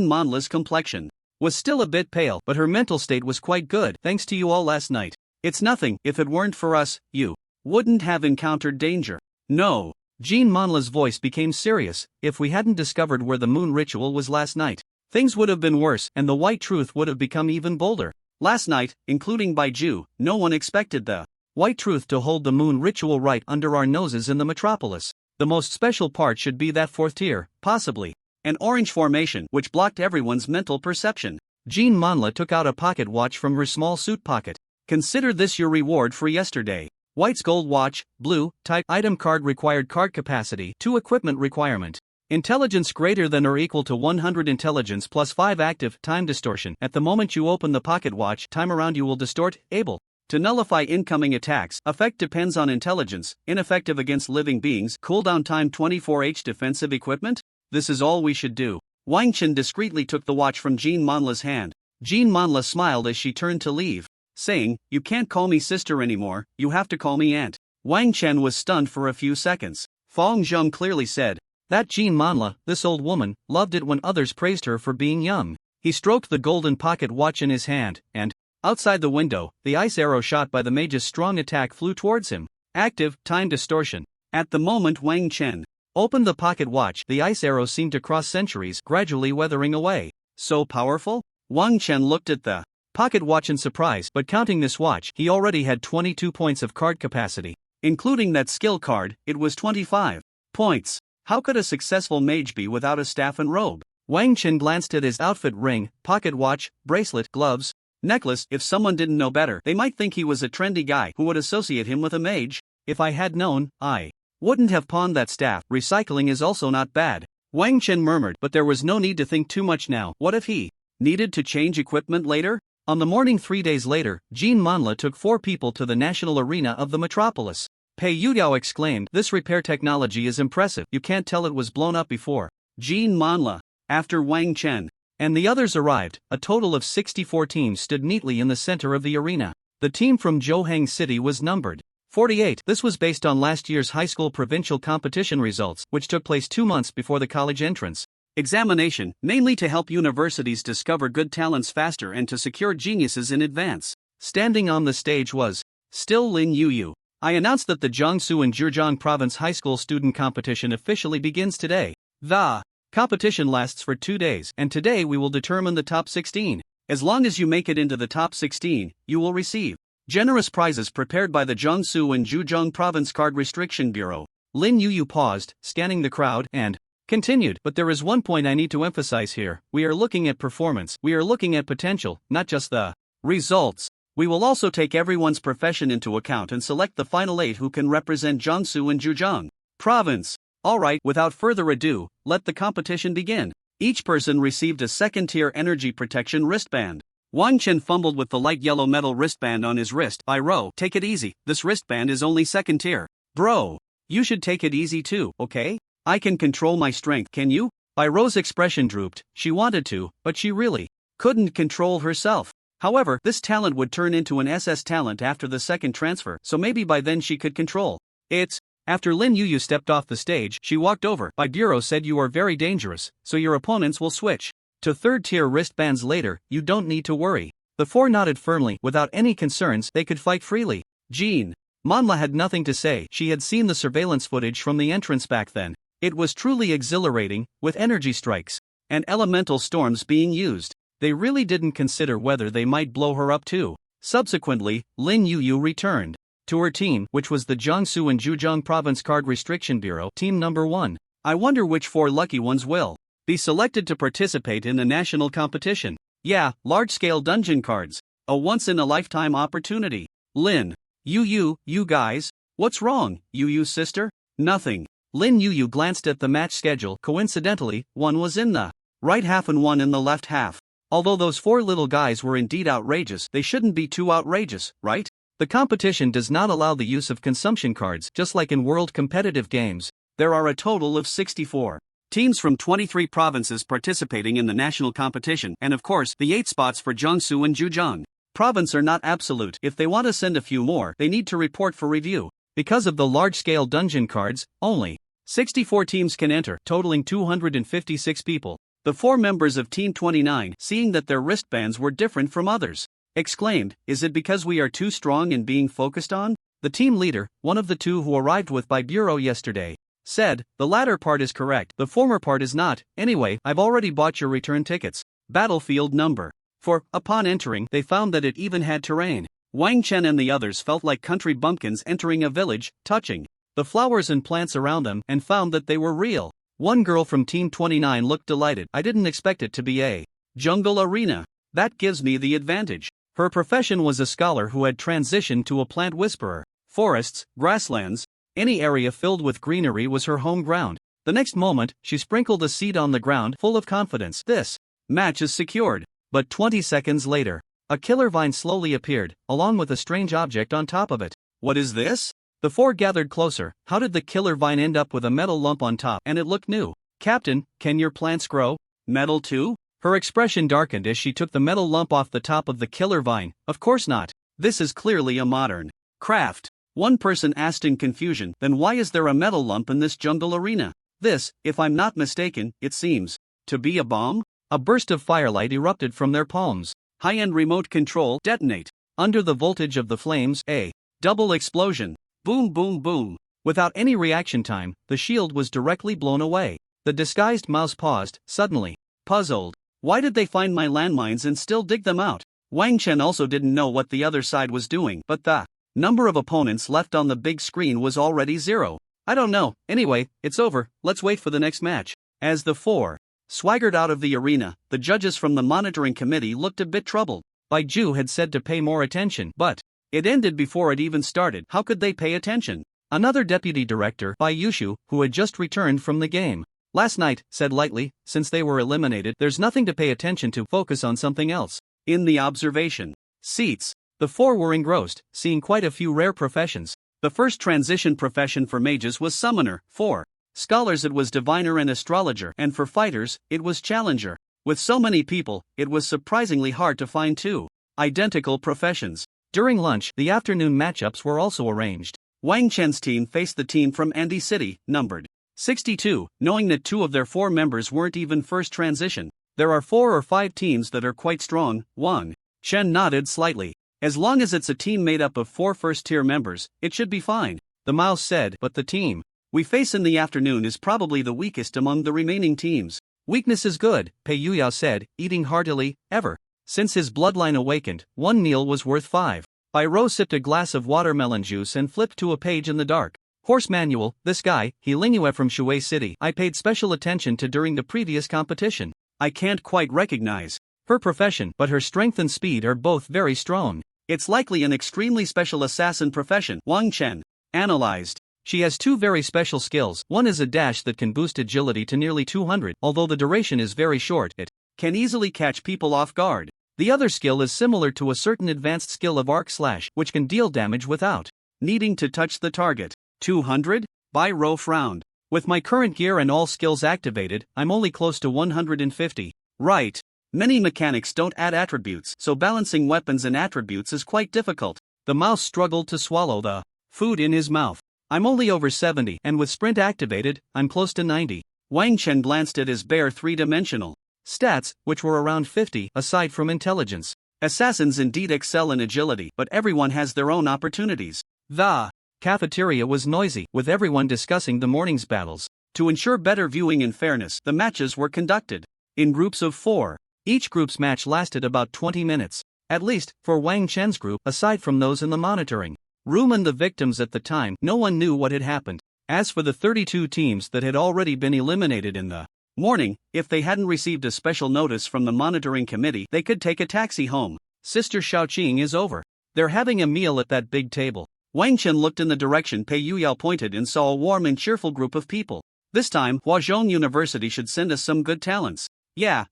Monla's complexion was still a bit pale, but her mental state was quite good, thanks to you all last night. It's nothing. If it weren't for us, you wouldn't have encountered danger. No. Jean Monla's voice became serious. If we hadn't discovered where the moon ritual was last night, things would have been worse, and the white truth would have become even bolder. Last night, including Baiju, no one expected the white truth to hold the moon ritual right under our noses in the metropolis. The most special part should be that fourth tier, possibly an orange formation, which blocked everyone's mental perception. Jean Monla took out a pocket watch from her small suit pocket. Consider this your reward for yesterday. White's gold watch, blue, type, item card required card capacity, 2 equipment requirement. Intelligence greater than or equal to 100 intelligence plus 5 active, time distortion. At the moment you open the pocket watch, time around you will distort, able to nullify incoming attacks. Effect depends on intelligence, ineffective against living beings, cooldown time 24h. Defensive equipment? This is all we should do. Wang Chen discreetly took the watch from Jean Monla's hand. Jean Monla smiled as she turned to leave, saying, you can't call me sister anymore, you have to call me aunt. Wang Chen was stunned for a few seconds. Fong Zheng clearly said, that Jean Monla, this old woman, loved it when others praised her for being young. He stroked the golden pocket watch in his hand, and outside the window, the ice arrow shot by the mage's strong attack flew towards him. Active, time distortion. At the moment Wang Chen opened the pocket watch, the ice arrow seemed to cross centuries, gradually weathering away. So powerful? Wang Chen looked at the pocket watch in surprise, but counting this watch, he already had 22 points of card capacity. Including that skill card, it was 25 points. How could a successful mage be without a staff and robe? Wang Chen glanced at his outfit: ring, pocket watch, bracelet, gloves, necklace. If someone didn't know better, they might think he was a trendy guy who would associate him with a mage. If I had known, I wouldn't have pawned that staff. Recycling is also not bad. Wang Chen murmured, but there was no need to think too much now. What if he needed to change equipment later? On the morning 3 days later, Jean Monla took 4 people to the national arena of the metropolis. Pei Yudiao exclaimed, this repair technology is impressive, you can't tell it was blown up before. Jean Monla, after Wang Chen and the others arrived, a total of 64 teams stood neatly in the center of the arena. The team from Zhouhang City was numbered 48. This was based on last year's high school provincial competition results, which took place 2 months before the college entrance examination, mainly to help universities discover good talents faster and to secure geniuses in advance. Standing on the stage was still Lin Yuyu. I announced that the Jiangsu and Zhejiang Province High School student competition officially begins today. The competition lasts for 2 days, and today we will determine the top 16. As long as you make it into the top 16, you will receive generous prizes prepared by the Jiangsu and Zhejiang Province Card Restriction Bureau. Lin Yuyu paused, scanning the crowd, and continued, but there is one point I need to emphasize here. We are looking at performance, we are looking at potential, not just the results. We will also take everyone's profession into account and select the final 8 who can represent Jiangsu and Zhejiang Province. Alright, without further ado, let the competition begin. Each person received a second-tier energy protection wristband. Wang Chen fumbled with the light yellow metal wristband on his wrist. Bro, take it easy, this wristband is only second tier. Bro, you should take it easy too, okay? I can control my strength, can you? Byro's expression drooped. She wanted to, but she really couldn't control herself. However, this talent would turn into an SS talent after the second transfer, so maybe by then she could control it. After Lin Yuyu stepped off the stage, she walked over. Biro said you are very dangerous, so your opponents will switch to third-tier wristbands later. You don't need to worry. The 4 nodded firmly. Without any concerns, they could fight freely. Jean Monla had nothing to say. She had seen the surveillance footage from the entrance back then. It was truly exhilarating, with energy strikes and elemental storms being used. They really didn't consider whether they might blow her up too. Subsequently, Lin Yuyu returned to her team, which was the Jiangsu and Zhejiang Province Card Restriction Bureau, team number 1. I wonder which 4 lucky ones will be selected to participate in the national competition. Yeah, large-scale dungeon cards. A once-in-a-lifetime opportunity. Lin Yuyu, you guys, what's wrong, Yuyu's sister? Nothing. Lin Yuyu glanced at the match schedule. Coincidentally, one was in the right half and one in the left half. Although those 4 little guys were indeed outrageous, they shouldn't be too outrageous, right? The competition does not allow the use of consumption cards, just like in world competitive games. There are a total of 64 teams from 23 provinces participating in the national competition, and of course, the 8 spots for Jiangsu and Zhejiang province are not absolute. If they want to send a few more, they need to report for review. Because of the large-scale dungeon cards, only 64 teams can enter, totaling 256 people. The 4 members of Team 29, seeing that their wristbands were different from others, exclaimed, "Is it because we are too strong in being focused on?" The team leader, one of the 2 who arrived with by bureau yesterday, said, "The latter part is correct, the former part is not. Anyway, I've already bought your return tickets." Battlefield number 4. Upon entering, they found that it even had terrain. Wang Chen and the others felt like country bumpkins entering a village, touching the flowers and plants around them, and found that they were real. One girl from Team 29 looked delighted. "I didn't expect it to be a jungle arena. That gives me the advantage." Her profession was a scholar who had transitioned to a plant whisperer. Forests, grasslands, any area filled with greenery was her home ground. The next moment, she sprinkled a seed on the ground, full of confidence. This match is secured. But 20 seconds later, a killer vine slowly appeared, along with a strange object on top of it. "What is this?" The 4 gathered closer. How did the killer vine end up with a metal lump on top? And it looked new. "Captain, can your plants grow metal too?" Her expression darkened as she took the metal lump off the top of the killer vine. "Of course not. This is clearly a modern craft." One person asked in confusion, "Then why is there a metal lump in this jungle arena?" "This, if I'm not mistaken, it seems to be a bomb?" A burst of firelight erupted from their palms. High-end remote control. Detonate. Under the voltage of the flames, a double explosion. Boom, boom, boom. Without any reaction time, the shield was directly blown away. The disguised mouse paused, suddenly puzzled. Why did they find my landmines and still dig them out? Wang Chen also didn't know what the other side was doing, but the number of opponents left on the big screen was already 0. "I don't know. Anyway, it's over. Let's wait for the next match." As the 4 swaggered out of the arena, the judges from the monitoring committee looked a bit troubled. Bai Ju had said to pay more attention, but it ended before it even started. How could they pay attention? Another deputy director, Bai Yushu, who had just returned from the game last night, said lightly, "Since they were eliminated, there's nothing to pay attention to. Focus on something else." In the observation seats, the 4 were engrossed, seeing quite a few rare professions. The first transition profession for mages was summoner. For scholars it was diviner and astrologer, and for fighters, it was challenger. With so many people, it was surprisingly hard to find 2 identical professions. During lunch, the afternoon matchups were also arranged. Wang Chen's team faced the team from Andy City, numbered 62, knowing that 2 of their 4 members weren't even first transition. "There are 4 or 5 teams that are quite strong." Wang Chen nodded slightly. "As long as it's a team made up of 4 first-tier members, it should be fine," the mouse said. "But the team we face in the afternoon is probably the weakest among the remaining teams." "Weakness is good," Pei Yuyao said, eating heartily. "Ever since his bloodline awakened, 1 meal was worth 5. Bai Rou sipped a glass of watermelon juice and flipped to a page in the dark. "Horse manual, this guy, He Lingyue from Shui City, I paid special attention to during the previous competition. I can't quite recognize her profession, but her strength and speed are both very strong. It's likely an extremely special assassin profession," Wang Chen analyzed. "She has 2 very special skills. One is a dash that can boost agility to nearly 200, although the duration is very short. It can easily catch people off guard. The other skill is similar to a certain advanced skill of arc slash, which can deal damage without needing to touch the target." 200? Bai Rou frowned. "With my current gear and all skills activated, I'm only close to 150. "Right. Many mechanics don't add attributes, so balancing weapons and attributes is quite difficult." The mouse struggled to swallow the food in his mouth. "I'm only over 70, and with sprint activated, I'm close to 90. Wang Chen glanced at his bare 3-dimensional stats, which were around 50, aside from intelligence. Assassins indeed excel in agility, but everyone has their own opportunities. The cafeteria was noisy, with everyone discussing the morning's battles. To ensure better viewing and fairness, the matches were conducted in groups of 4. Each group's match lasted about 20 minutes, at least, for Wang Chen's group. Aside from those in the monitoring room and the victims at the time, no one knew what had happened. As for the 32 teams that had already been eliminated in the morning, if they hadn't received a special notice from the monitoring committee, they could take a taxi home. Sister Shaoqing is over. They're having a meal at that big table. Wang Chen looked in the direction Pei Yuyao pointed and saw a warm and cheerful group of people. This time, Huazhong University should send us some good talents. Yeah.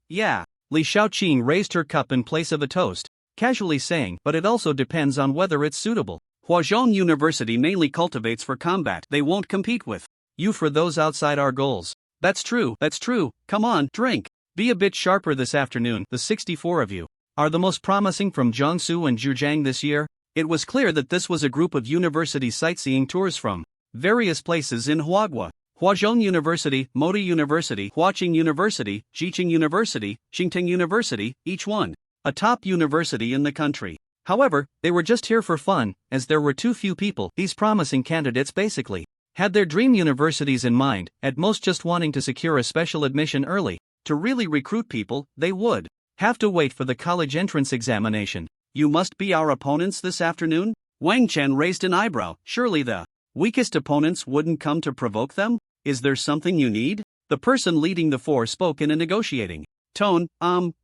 Li Shaoqing raised her cup in place of a toast, casually saying, but it also depends on whether it's suitable. Huazhong University mainly cultivates for combat. They won't compete with you for those outside our goals. That's true. Come on, drink. Be a bit sharper this afternoon. The 64 of you are the most promising from Jiangsu and Zhejiang this year. It was clear that this was a group of university sightseeing tours from various places in Huaguo. Huazhong University, Modi University, Huaqing University, Jiqing University, Xingting University, each one a top university in the country. However, they were just here for fun, as there were too few people. These promising candidates basically had their dream universities in mind, at most just wanting to secure a special admission early. To really recruit people, they would have to wait for the college entrance examination. You must be our opponents this afternoon? Wang Chen raised an eyebrow. Surely the weakest opponents wouldn't come to provoke them? Is there something you need? The person leading the 4 spoke in a negotiating tone.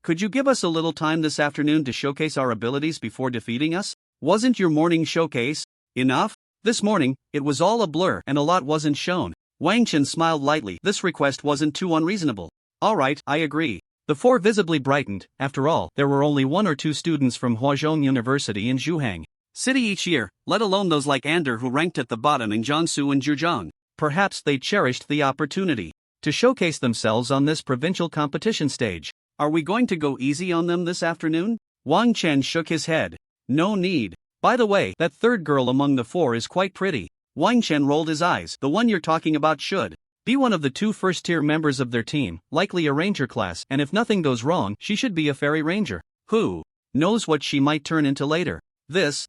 Could you give us a little time this afternoon to showcase our abilities before defeating us? Wasn't your morning showcase enough? This morning, it was all a blur and a lot wasn't shown. Wang Chen smiled lightly. This request wasn't too unreasonable. Alright, I agree. The 4 visibly brightened. After all, there were only 1 or 2 students from Huazhong University in Zhuhang City each year, let alone those like Ander who ranked at the bottom in Jiangsu and Zhejiang. Perhaps they cherished the opportunity to showcase themselves on this provincial competition stage. Are we going to go easy on them this afternoon? Wang Chen shook his head. No need. By the way, that third girl among the 4 is quite pretty. Wang Chen rolled his eyes. The one you're talking about should be one of the 2 first-tier members of their team, likely a ranger class, and if nothing goes wrong, she should be a fairy ranger. Who knows what she might turn into later? This.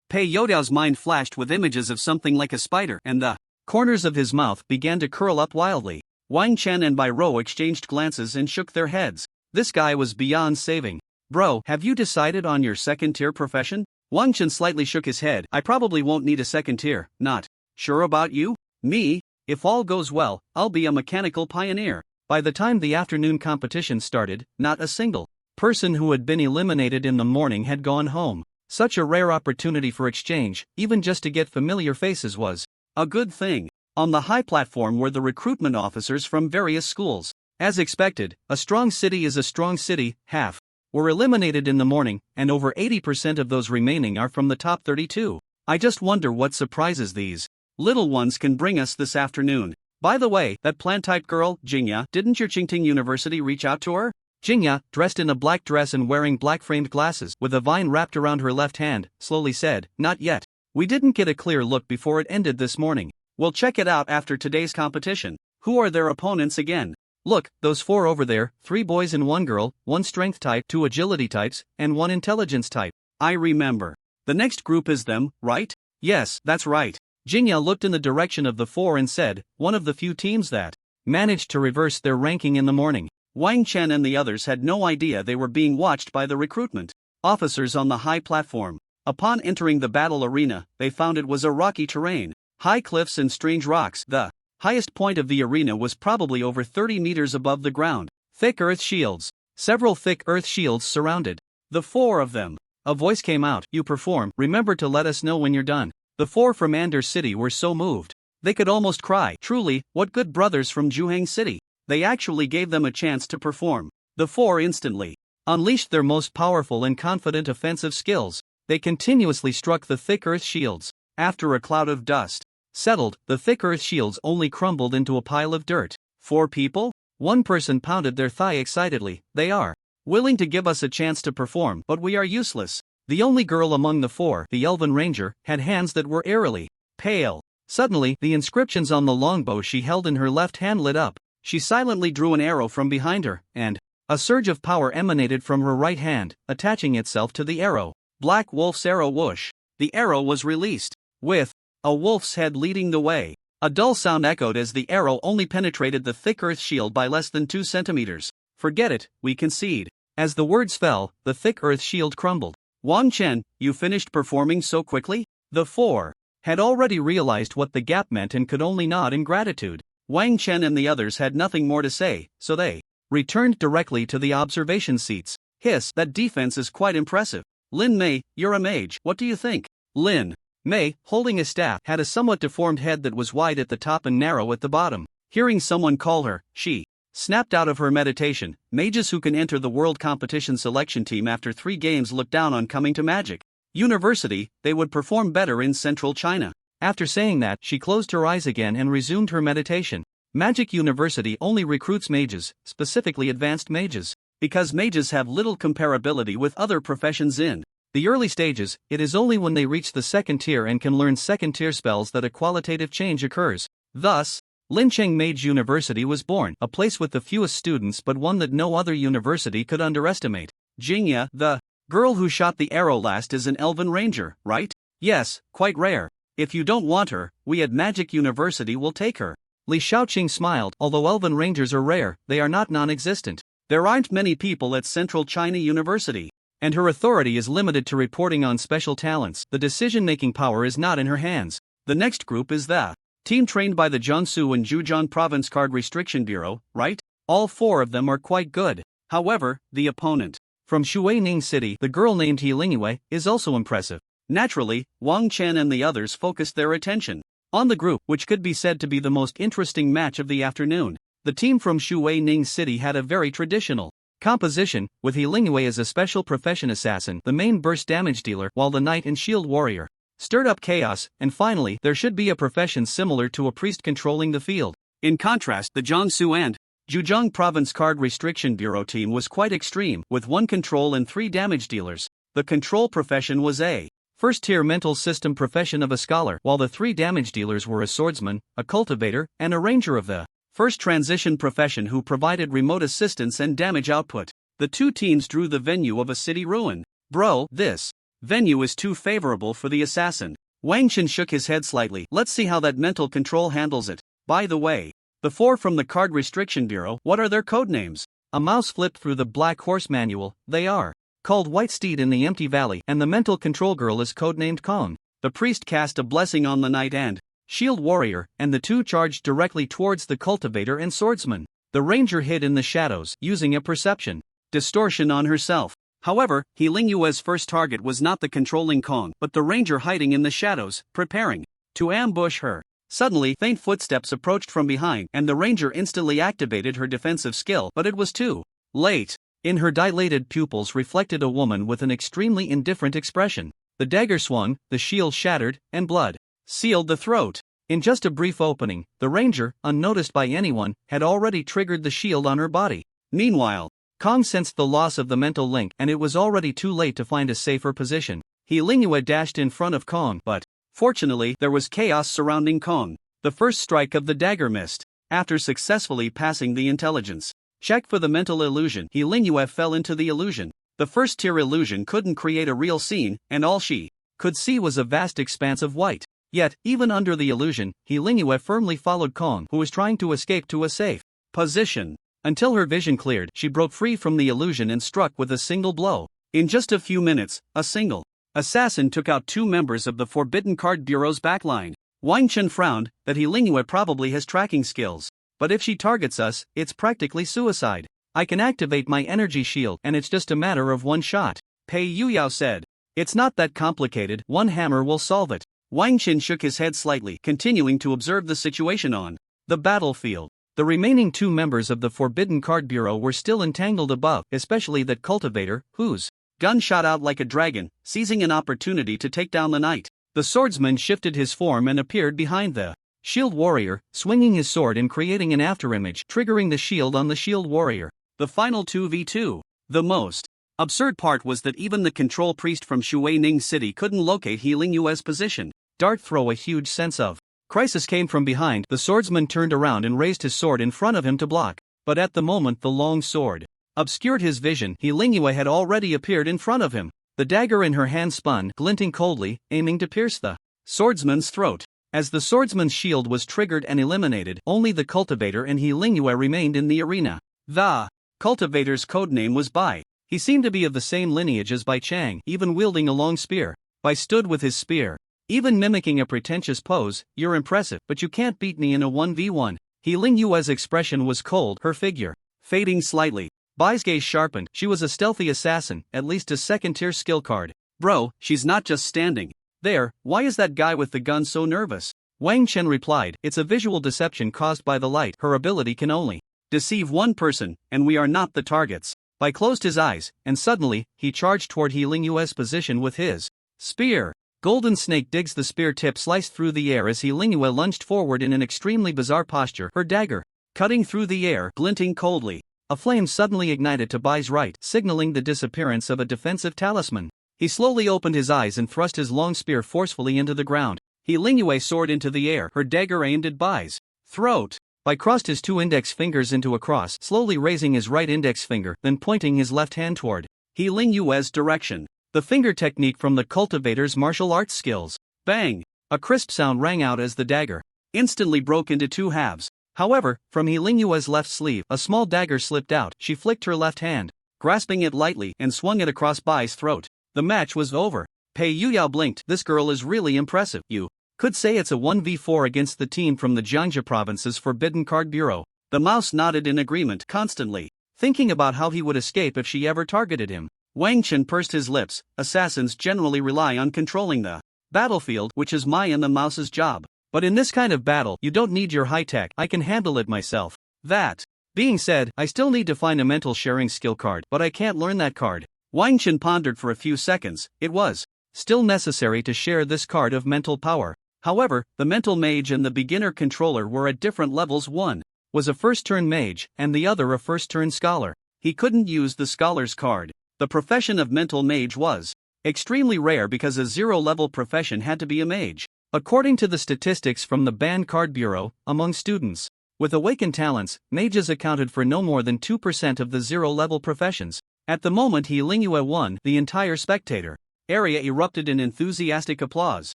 Pei Youdao's mind flashed with images of something like a spider, and the corners of his mouth began to curl up wildly. Wang Chen and Bai Rou exchanged glances and shook their heads. This guy was beyond saving. Bro, have you decided on your second-tier profession? Wang Chen slightly shook his head. I probably won't need a second tier. Not sure about you? Me? If all goes well, I'll be a mechanical pioneer. By the time the afternoon competition started, not a single person who had been eliminated in the morning had gone home. Such a rare opportunity for exchange, even just to get familiar faces, was a good thing. On the high platform were the recruitment officers from various schools. As expected, a strong city is a strong city. Half were eliminated in the morning, and over 80% of those remaining are from the top 32. I just wonder what surprises these little ones can bring us this afternoon. By the way, that plant-type girl, Jingya, didn't your Qingting University reach out to her? Jingya, dressed in a black dress and wearing black-framed glasses with a vine wrapped around her left hand, slowly said, not yet. We didn't get a clear look before it ended this morning. We'll check it out after today's competition. Who are their opponents again? Look, those 4 over there, 3 boys and 1 girl, 1 strength type, 2 agility types, and 1 intelligence type. I remember. The next group is them, right? Yes, that's right. Jingya looked in the direction of the 4 and said, one of the few teams that managed to reverse their ranking in the morning. Wang Chen and the others had no idea they were being watched by the recruitment officers on the high platform. Upon entering the battle arena, they found it was a rocky terrain, high cliffs and strange rocks. The highest point of the arena was probably over 30 meters above the ground. Thick earth shields. Several thick earth shields surrounded the 4 of them. A voice came out. You perform. Remember to let us know when you're done. The 4 from Ander City were so moved they could almost cry. Truly, what good brothers from Zhuhang City. They actually gave them a chance to perform. The 4 instantly unleashed their most powerful and confident offensive skills. They continuously struck the thick earth shields. After a cloud of dust settled, the thick earth shields only crumbled into a pile of dirt. 4 people? One person pounded their thigh excitedly. They are willing to give us a chance to perform, but we are useless. The only girl among the 4, the elven ranger, had hands that were eerily pale. Suddenly, the inscriptions on the longbow she held in her left hand lit up. She silently drew an arrow from behind her, and a surge of power emanated from her right hand, attaching itself to the arrow. Black Wolf's arrow whoosh. The arrow was released, with a wolf's head leading the way. A dull sound echoed as the arrow only penetrated the thick earth shield by less than 2 centimeters. Forget it, we concede. As the words fell, the thick earth shield crumbled. Wang Chen, you finished performing so quickly? The four had already realized what the gap meant and could only nod in gratitude. Wang Chen and the others had nothing more to say, so they returned directly to the observation seats. Hiss, that defense is quite impressive. Lin Mei, you're a mage, what do you think? Lin Mei, holding a staff, had a somewhat deformed head that was wide at the top and narrow at the bottom. Hearing someone call her, she snapped out of her meditation. Mages who can enter the world competition selection team after 3 games look down on coming to Magic University, they would perform better in central China. After saying that, she closed her eyes again and resumed her meditation. Magic University only recruits mages, specifically advanced mages, because mages have little comparability with other professions in the early stages. It is only when they reach the second tier and can learn second tier spells that a qualitative change occurs. Thus, Lincheng Mage University was born, a place with the fewest students but one that no other university could underestimate. Jingya, the girl who shot the arrow last, is an elven ranger, right? Yes, quite rare. If you don't want her, we at Magic University will take her. Li Shaoqing smiled. Although elven rangers are rare, they are not non-existent. There aren't many people at Central China University, and her authority is limited to reporting on special talents. The decision-making power is not in her hands. The next group is the team trained by the Jiangsu and Zhejiang Province Card Restriction Bureau, right? All 4 of them are quite good. However, the opponent from Shuining City, the girl named He Lingyue, is also impressive. Naturally, Wang Chen and the others focused their attention on the group, which could be said to be the most interesting match of the afternoon. The team from Shuining City had a very traditional composition, with He Lingyue as a special profession assassin, the main burst damage dealer, while the knight and shield warrior stirred up chaos, and finally, there should be a profession similar to a priest controlling the field. In contrast, the Jiangsu and Zhejiang Province Card Restriction Bureau team was quite extreme, with 1 control and 3 damage dealers. The control profession was a first-tier mental system profession of a scholar, while the 3 damage dealers were a swordsman, a cultivator, and a ranger of the first transition profession who provided remote assistance and damage output. The 2 teams drew the venue of a city ruin. Bro, this venue is too favorable for the assassin. Wang Chen shook his head slightly. Let's see how that mental control handles it. By the way, the 4 from the Card Restriction Bureau, what are their code names? A mouse flipped through the Black Horse manual. They are called White Steed in the Empty Valley, and the mental control girl is codenamed Kong. The priest cast a blessing on the knight and shield warrior, and the 2 charged directly towards the cultivator and swordsman. The ranger hid in the shadows, using a perception distortion on herself. However, He Lingyue's first target was not the controlling Kong, but the ranger hiding in the shadows, preparing to ambush her. Suddenly, faint footsteps approached from behind, and the ranger instantly activated her defensive skill, but it was too late. In her dilated pupils reflected a woman with an extremely indifferent expression. The dagger swung, the shield shattered, and blood sealed the throat. In just a brief opening, the ranger, unnoticed by anyone, had already triggered the shield on her body. Meanwhile, Kong sensed the loss of the mental link, and it was already too late to find a safer position. He Lingyue dashed in front of Kong, but fortunately, there was chaos surrounding Kong. The first strike of the dagger missed. After successfully passing the intelligence check for the mental illusion, He Lingyue fell into the illusion. The first tier illusion couldn't create a real scene, and all she could see was a vast expanse of white. Yet, even under the illusion, He Lingyue firmly followed Kong, who was trying to escape to a safe position. Until her vision cleared, she broke free from the illusion and struck with a single blow. In just a few minutes, a single assassin took out 2 members of the Forbidden Card Bureau's backline. Wang Chen frowned, that He Lingyue probably has tracking skills. But if she targets us, it's practically suicide. I can activate my energy shield, and it's just a matter of 1 shot. Pei Yuyao said. It's not that complicated, 1 hammer will solve it. Wang Chen shook his head slightly, continuing to observe the situation on the battlefield. The remaining 2 members of the Forbidden Card Bureau were still entangled above, especially that cultivator, whose gun shot out like a dragon, seizing an opportunity to take down the knight. The swordsman shifted his form and appeared behind the shield warrior, swinging his sword and creating an afterimage, triggering the shield on the shield warrior. The final 2v2. The most absurd part was that even the control priest from Shuining City couldn't locate He Lingyue's position. Dart throw. A huge sense of crisis came from behind. The swordsman turned around and raised his sword in front of him to block. But at the moment the long sword obscured his vision, He Lingyue had already appeared in front of him. The dagger in her hand spun, glinting coldly, aiming to pierce the swordsman's throat. As the swordsman's shield was triggered and eliminated, only the cultivator and He Lingyue remained in the arena. The cultivator's codename was Bai. He seemed to be of the same lineage as Bai Chang, even wielding a long spear. Bai stood with his spear, even mimicking a pretentious pose. "You're impressive, but you can't beat me in a 1v1. He Lingyue's expression was cold, her figure fading slightly. Bai's gaze sharpened. She was a stealthy assassin, at least a second-tier skill card. "Bro, she's not just standing there. Why is that guy with the gun so nervous?" Wang Chen replied, "It's a visual deception caused by the light. Her ability can only deceive one person, and we are not the targets." Bai closed his eyes, and suddenly, he charged toward He Lingyue's position with his spear. Golden Snake digs. The spear tip sliced through the air as He Lingyue lunged forward in an extremely bizarre posture, her dagger cutting through the air, glinting coldly. A flame suddenly ignited to Bai's right, signaling the disappearance of a defensive talisman. He slowly opened his eyes and thrust his long spear forcefully into the ground. He Lingyue soared into the air, her dagger aimed at Bai's throat. Bai crossed his two index fingers into a cross, slowly raising his right index finger, then pointing his left hand toward He Lingyue's direction. The finger technique from the cultivator's martial arts skills. Bang! A crisp sound rang out as the dagger instantly broke into two halves. However, from He Lingyue's left sleeve, a small dagger slipped out. She flicked her left hand, grasping it lightly, and swung it across Bai's throat. The match was over. Pei Yuyao blinked. "This girl is really impressive. You could say it's a 1v4 against the team from the Jiangxia province's Forbidden Card Bureau." The mouse nodded in agreement, constantly thinking about how he would escape if she ever targeted him. Wang Chen pursed his lips. Assassins generally rely on controlling the battlefield, which is my and the mouse's job. But in this kind of battle, you don't need your high-tech. I can handle it myself. That being said, I still need to find a mental sharing skill card, but I can't learn that card. Wang Chen pondered for a few seconds. It was still necessary to share this card of mental power. However, the mental mage and the beginner controller were at different levels. One was a first-turn mage, and the other a first-turn scholar. He couldn't use the scholar's card. The profession of mental mage was extremely rare because a zero-level profession had to be a mage. According to the statistics from the Banned Card Bureau, among students with awakened talents, mages accounted for no more than 2% of the zero-level professions. At the moment He Lingyue won, the entire spectator area erupted in enthusiastic applause.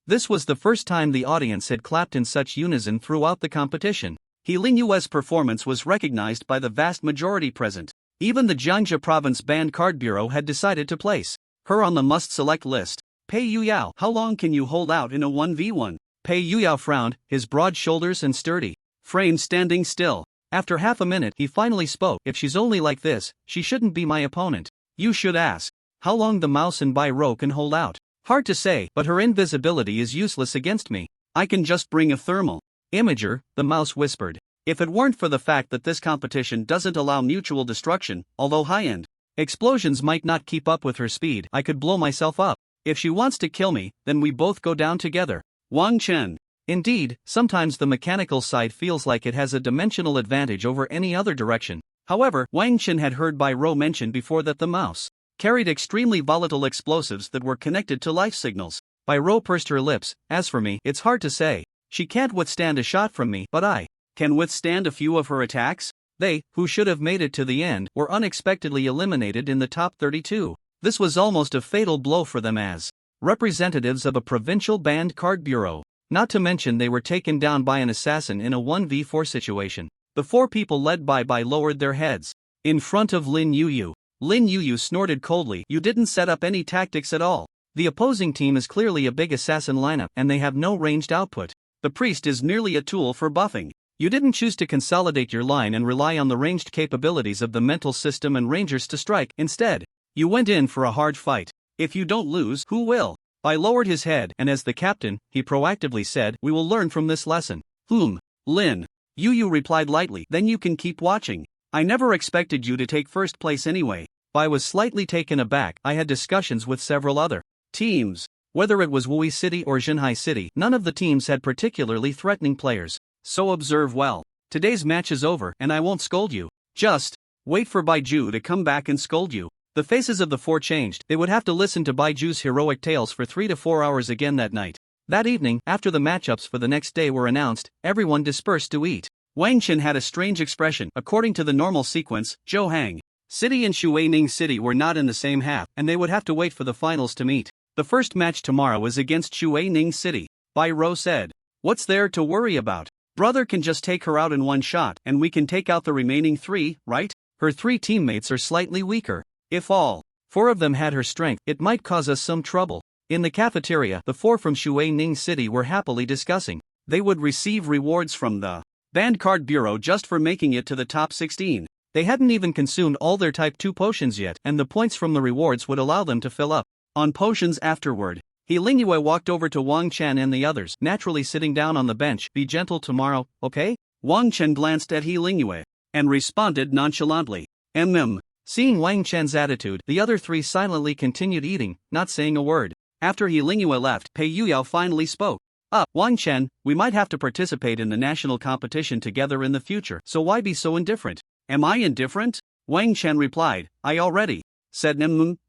This was the first time the audience had clapped in such unison throughout the competition. He Lingyue's performance was recognized by the vast majority present. Even the Jiangxia Province Banned Card Bureau had decided to place her on the must-select list. Pei Yuyao, how long can you hold out in a 1v1? Pei Yuyao frowned, his broad shoulders and sturdy frame standing still. After half a minute, he finally spoke. "If she's only like this, she shouldn't be my opponent. You should ask how long the mouse and Bai Rou can hold out." "Hard to say, but her invisibility is useless against me. I can just bring a thermal imager," the mouse whispered. "If it weren't for the fact that this competition doesn't allow mutual destruction, although high-end explosions might not keep up with her speed, I could blow myself up. If she wants to kill me, then we both go down together." Wang Chen. Indeed, sometimes the mechanical side feels like it has a dimensional advantage over any other direction. However, Wang Chen had heard Bai Rou mention before that the mouse carried extremely volatile explosives that were connected to life signals. Bai Rou pursed her lips. "As for me, it's hard to say. She can't withstand a shot from me, but I can withstand a few of her attacks." They, who should have made it to the end, were unexpectedly eliminated in the top 32. This was almost a fatal blow for them as representatives of a provincial banned card bureau. Not to mention they were taken down by an assassin in a 1v4 situation. The four people led by Bai lowered their heads in front of Lin Yuyu. Lin Yuyu snorted coldly. "You didn't set up any tactics at all. The opposing team is clearly a big assassin lineup, and they have no ranged output. The priest is merely a tool for buffing. You didn't choose to consolidate your line and rely on the ranged capabilities of the mental system and rangers to strike. Instead, you went in for a hard fight. If you don't lose, who will?" Bai lowered his head, and as the captain, he proactively said, "We will learn from this lesson." Lin Yuyu replied lightly. "Then you can keep watching. I never expected you to take first place anyway." Bai was slightly taken aback. "I had discussions with several other teams. Whether it was Wui City or Jinhai City, none of the teams had particularly threatening players. So observe well. Today's match is over, and I won't scold you. Just wait for Baiju to come back and scold you." The faces of the four changed. They would have to listen to Baiju's heroic tales for 3 to 4 hours again that night. That evening, after the matchups for the next day were announced, everyone dispersed to eat. Wang Chen had a strange expression. According to the normal sequence, Zhouhang City and Shuining City were not in the same half, and they would have to wait for the finals to meet. "The first match tomorrow is against Shuining City," Bai Rou said. What's there to worry about? Brother can just take her out in one shot, and we can take out the remaining 3, right? Her 3 teammates are slightly weaker. If all 4 of them had her strength, it might cause us some trouble. In the cafeteria, the 4 from Shui Ning City were happily discussing. They would receive rewards from the Band Card Bureau just for making it to the top 16. They hadn't even consumed all their Type 2 potions yet, and the points from the rewards would allow them to fill up on potions afterward. He Lingyue walked over to Wang Chen and the others, naturally sitting down on the bench. Be gentle tomorrow, okay? Wang Chen glanced at He Lingyue and responded nonchalantly. Seeing Wang Chen's attitude, the other 3 silently continued eating, not saying a word. After He Lingyue left, Pei Yuyao finally spoke. Wang Chen, we might have to participate in the national competition together in the future, so why be so indifferent? Am I indifferent? Wang Chen replied. I already said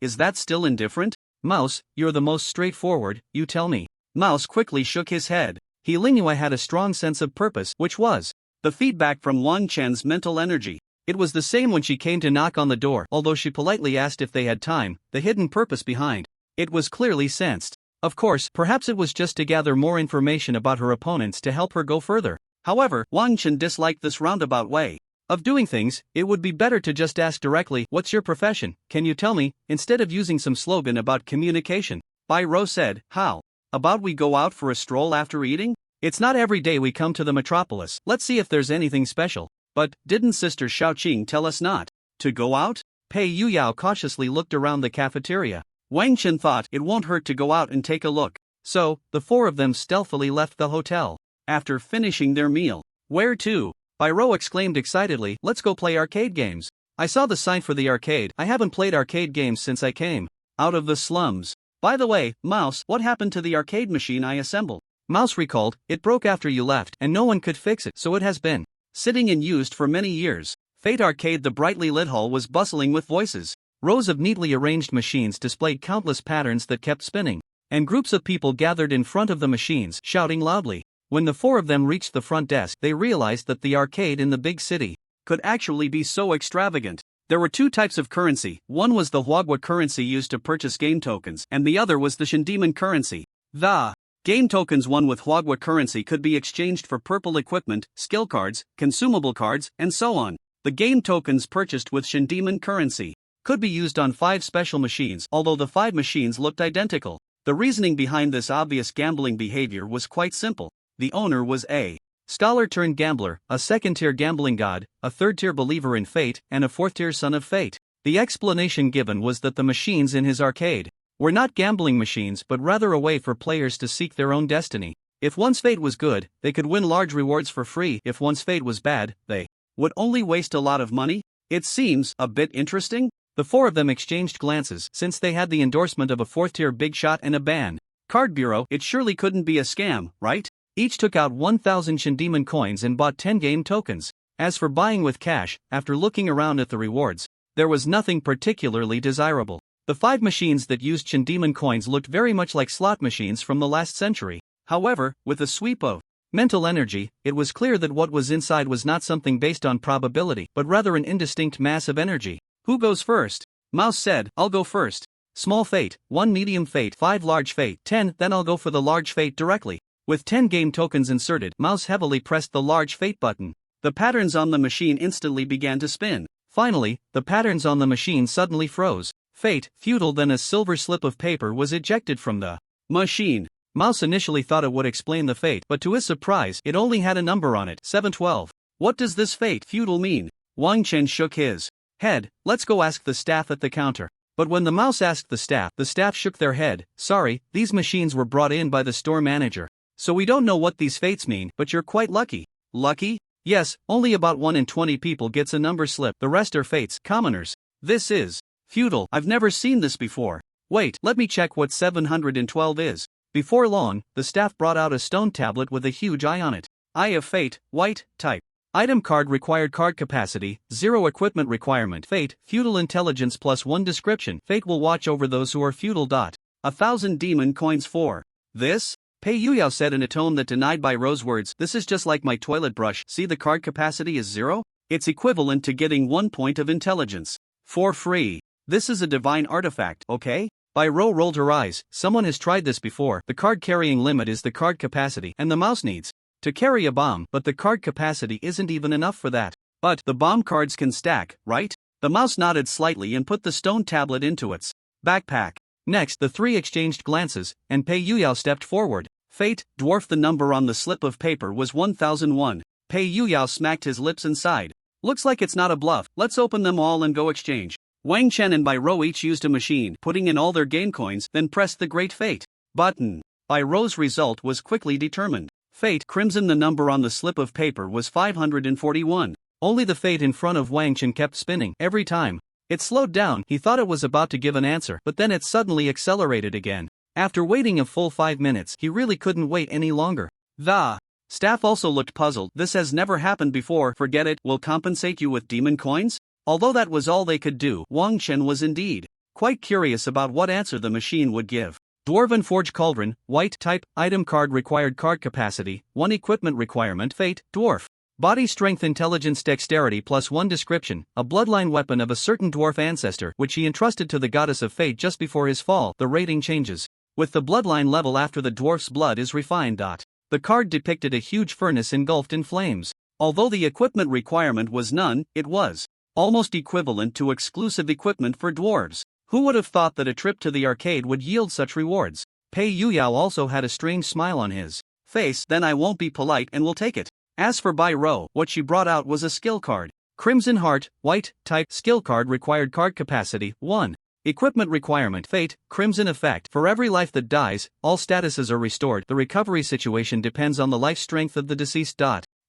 is that still indifferent? Mouse, you're the most straightforward, you tell me. Mouse quickly shook his head. He Lingyue had a strong sense of purpose, which was the feedback from Wang Chen's mental energy. It was the same when she came to knock on the door, although she politely asked if they had time, the hidden purpose behind it was clearly sensed. Of course, perhaps it was just to gather more information about her opponents to help her go further. However, Wang Chen disliked this roundabout way of doing things. It would be better to just ask directly, what's your profession, can you tell me, instead of using some slogan about communication. Bai Rou said, how about we go out for a stroll after eating? It's not every day we come to the metropolis, let's see if there's anything special. But, didn't Sister Shaoqing tell us not to go out? Pei Yuyao cautiously looked around the cafeteria. Wang Chen thought it won't hurt to go out and take a look. So, the 4 of them stealthily left the hotel after finishing their meal. Where to? Bai Rou exclaimed excitedly, let's go play arcade games. I saw the sign for the arcade. I haven't played arcade games since I came out of the slums. By the way, Mouse, what happened to the arcade machine I assembled? Mouse recalled, it broke after you left, and no one could fix it, so it has been sitting and used for many years. Fate Arcade. The brightly lit hall was bustling with voices. Rows of neatly arranged machines displayed countless patterns that kept spinning, and groups of people gathered in front of the machines, shouting loudly. When the 4 of them reached the front desk, they realized that the arcade in the big city could actually be so extravagant. There were 2 types of currency. One was the Huagua currency used to purchase game tokens, and the other was the Shandemon currency. The game tokens one with Huagua currency could be exchanged for purple equipment, skill cards, consumable cards, and so on. The game tokens purchased with Shandemon currency could be used on 5 special machines, although the 5 machines looked identical. The reasoning behind this obvious gambling behavior was quite simple. The owner was a scholar turned gambler, a second-tier gambling god, a third-tier believer in fate, and a fourth-tier son of fate. The explanation given was that the machines in his arcade were not gambling machines but rather a way for players to seek their own destiny. If one's fate was good, they could win large rewards for free. If one's fate was bad, they would only waste a lot of money. It seems a bit interesting. The 4 of them exchanged glances. Since they had the endorsement of a 4th-tier big shot and a Band Card Bureau, it surely couldn't be a scam, right? Each took out 1,000 Shandemon coins and bought 10 game tokens. As for buying with cash, after looking around at the rewards, there was nothing particularly desirable. The 5 machines that used Shandemon coins looked very much like slot machines from the last century. However, with a sweep of mental energy, it was clear that what was inside was not something based on probability, but rather an indistinct mass of energy. Who goes first? Mouse said, I'll go first. Small fate, 1 medium fate, 5 large fate, 10, then I'll go for the large fate directly. With 10 game tokens inserted, Mouse heavily pressed the large fate button. The patterns on the machine instantly began to spin. Finally, the patterns on the machine suddenly froze. Fate, feudal. Then a silver slip of paper was ejected from the machine. Mouse initially thought it would explain the fate, but to his surprise, it only had a number on it, 712. What does this fate feudal mean? Wang Chen shook his head. Let's go ask the staff at the counter. But when the mouse asked the staff shook their head. Sorry, these machines were brought in by the store manager. So we don't know what these fates mean, but you're quite lucky. Lucky? Yes, only about 1 in 20 people gets a number slip. The rest are fates, commoners. This is feudal. I've never seen this before. Wait, let me check what 712 is. Before long, the staff brought out a stone tablet with a huge eye on it. Eye of Fate, white, type. Item card required card capacity, 0 equipment requirement. Fate, feudal intelligence +1 description. Fate will watch over those who are feudal. 1,000 demon coins for this? Pei Yuyao said in a tone that denied Bai Rou's words. This is just like my toilet brush. See, the card capacity is 0? It's equivalent to getting 1 point of intelligence for free. This is a divine artifact, okay? Bai Rou rolled her eyes. Someone has tried this before. The card carrying limit is the card capacity, and the mouse needs to carry a bomb, but the card capacity isn't even enough for that. But the bomb cards can stack, right? The mouse nodded slightly and put the stone tablet into its backpack. Next, the three exchanged glances, and Pei Yuyao stepped forward. Fate, dwarf. The number on the slip of paper was 1001. Pei Yuyao smacked his lips and sighed. Looks like it's not a bluff. Let's open them all and go exchange. Wang Chen and Bai Rou each used a machine, putting in all their game coins, then pressed the Great Fate button. Bai Rou's result was quickly determined. Fate crimson. The number on the slip of paper was 541. Only the fate in front of Wang Chen kept spinning. Every time it slowed down, he thought it was about to give an answer, but then it suddenly accelerated again. After waiting a full 5 minutes, he really couldn't wait any longer. The staff also looked puzzled. This has never happened before. Forget it. We'll compensate you with demon coins? Although that was all they could do, Wang Chen was indeed quite curious about what answer the machine would give. Dwarven Forge Cauldron, white type, item card required card capacity, 1 equipment requirement, fate, dwarf. Body strength, intelligence, dexterity +1 description, a bloodline weapon of a certain dwarf ancestor which he entrusted to the goddess of fate just before his fall. The rating changes with the bloodline level after the dwarf's blood is refined. The card depicted a huge furnace engulfed in flames. Although the equipment requirement was none, it was almost equivalent to exclusive equipment for dwarves. Who would have thought that a trip to the arcade would yield such rewards? Pei Yuyao also had a strange smile on his face. Then I won't be polite and will take it. As for Bai Rou, what she brought out was a skill card. Crimson Heart, white type, skill card required card capacity, 1. Equipment requirement, fate, crimson effect. For every life that dies, all statuses are restored. The recovery situation depends on the life strength of the deceased.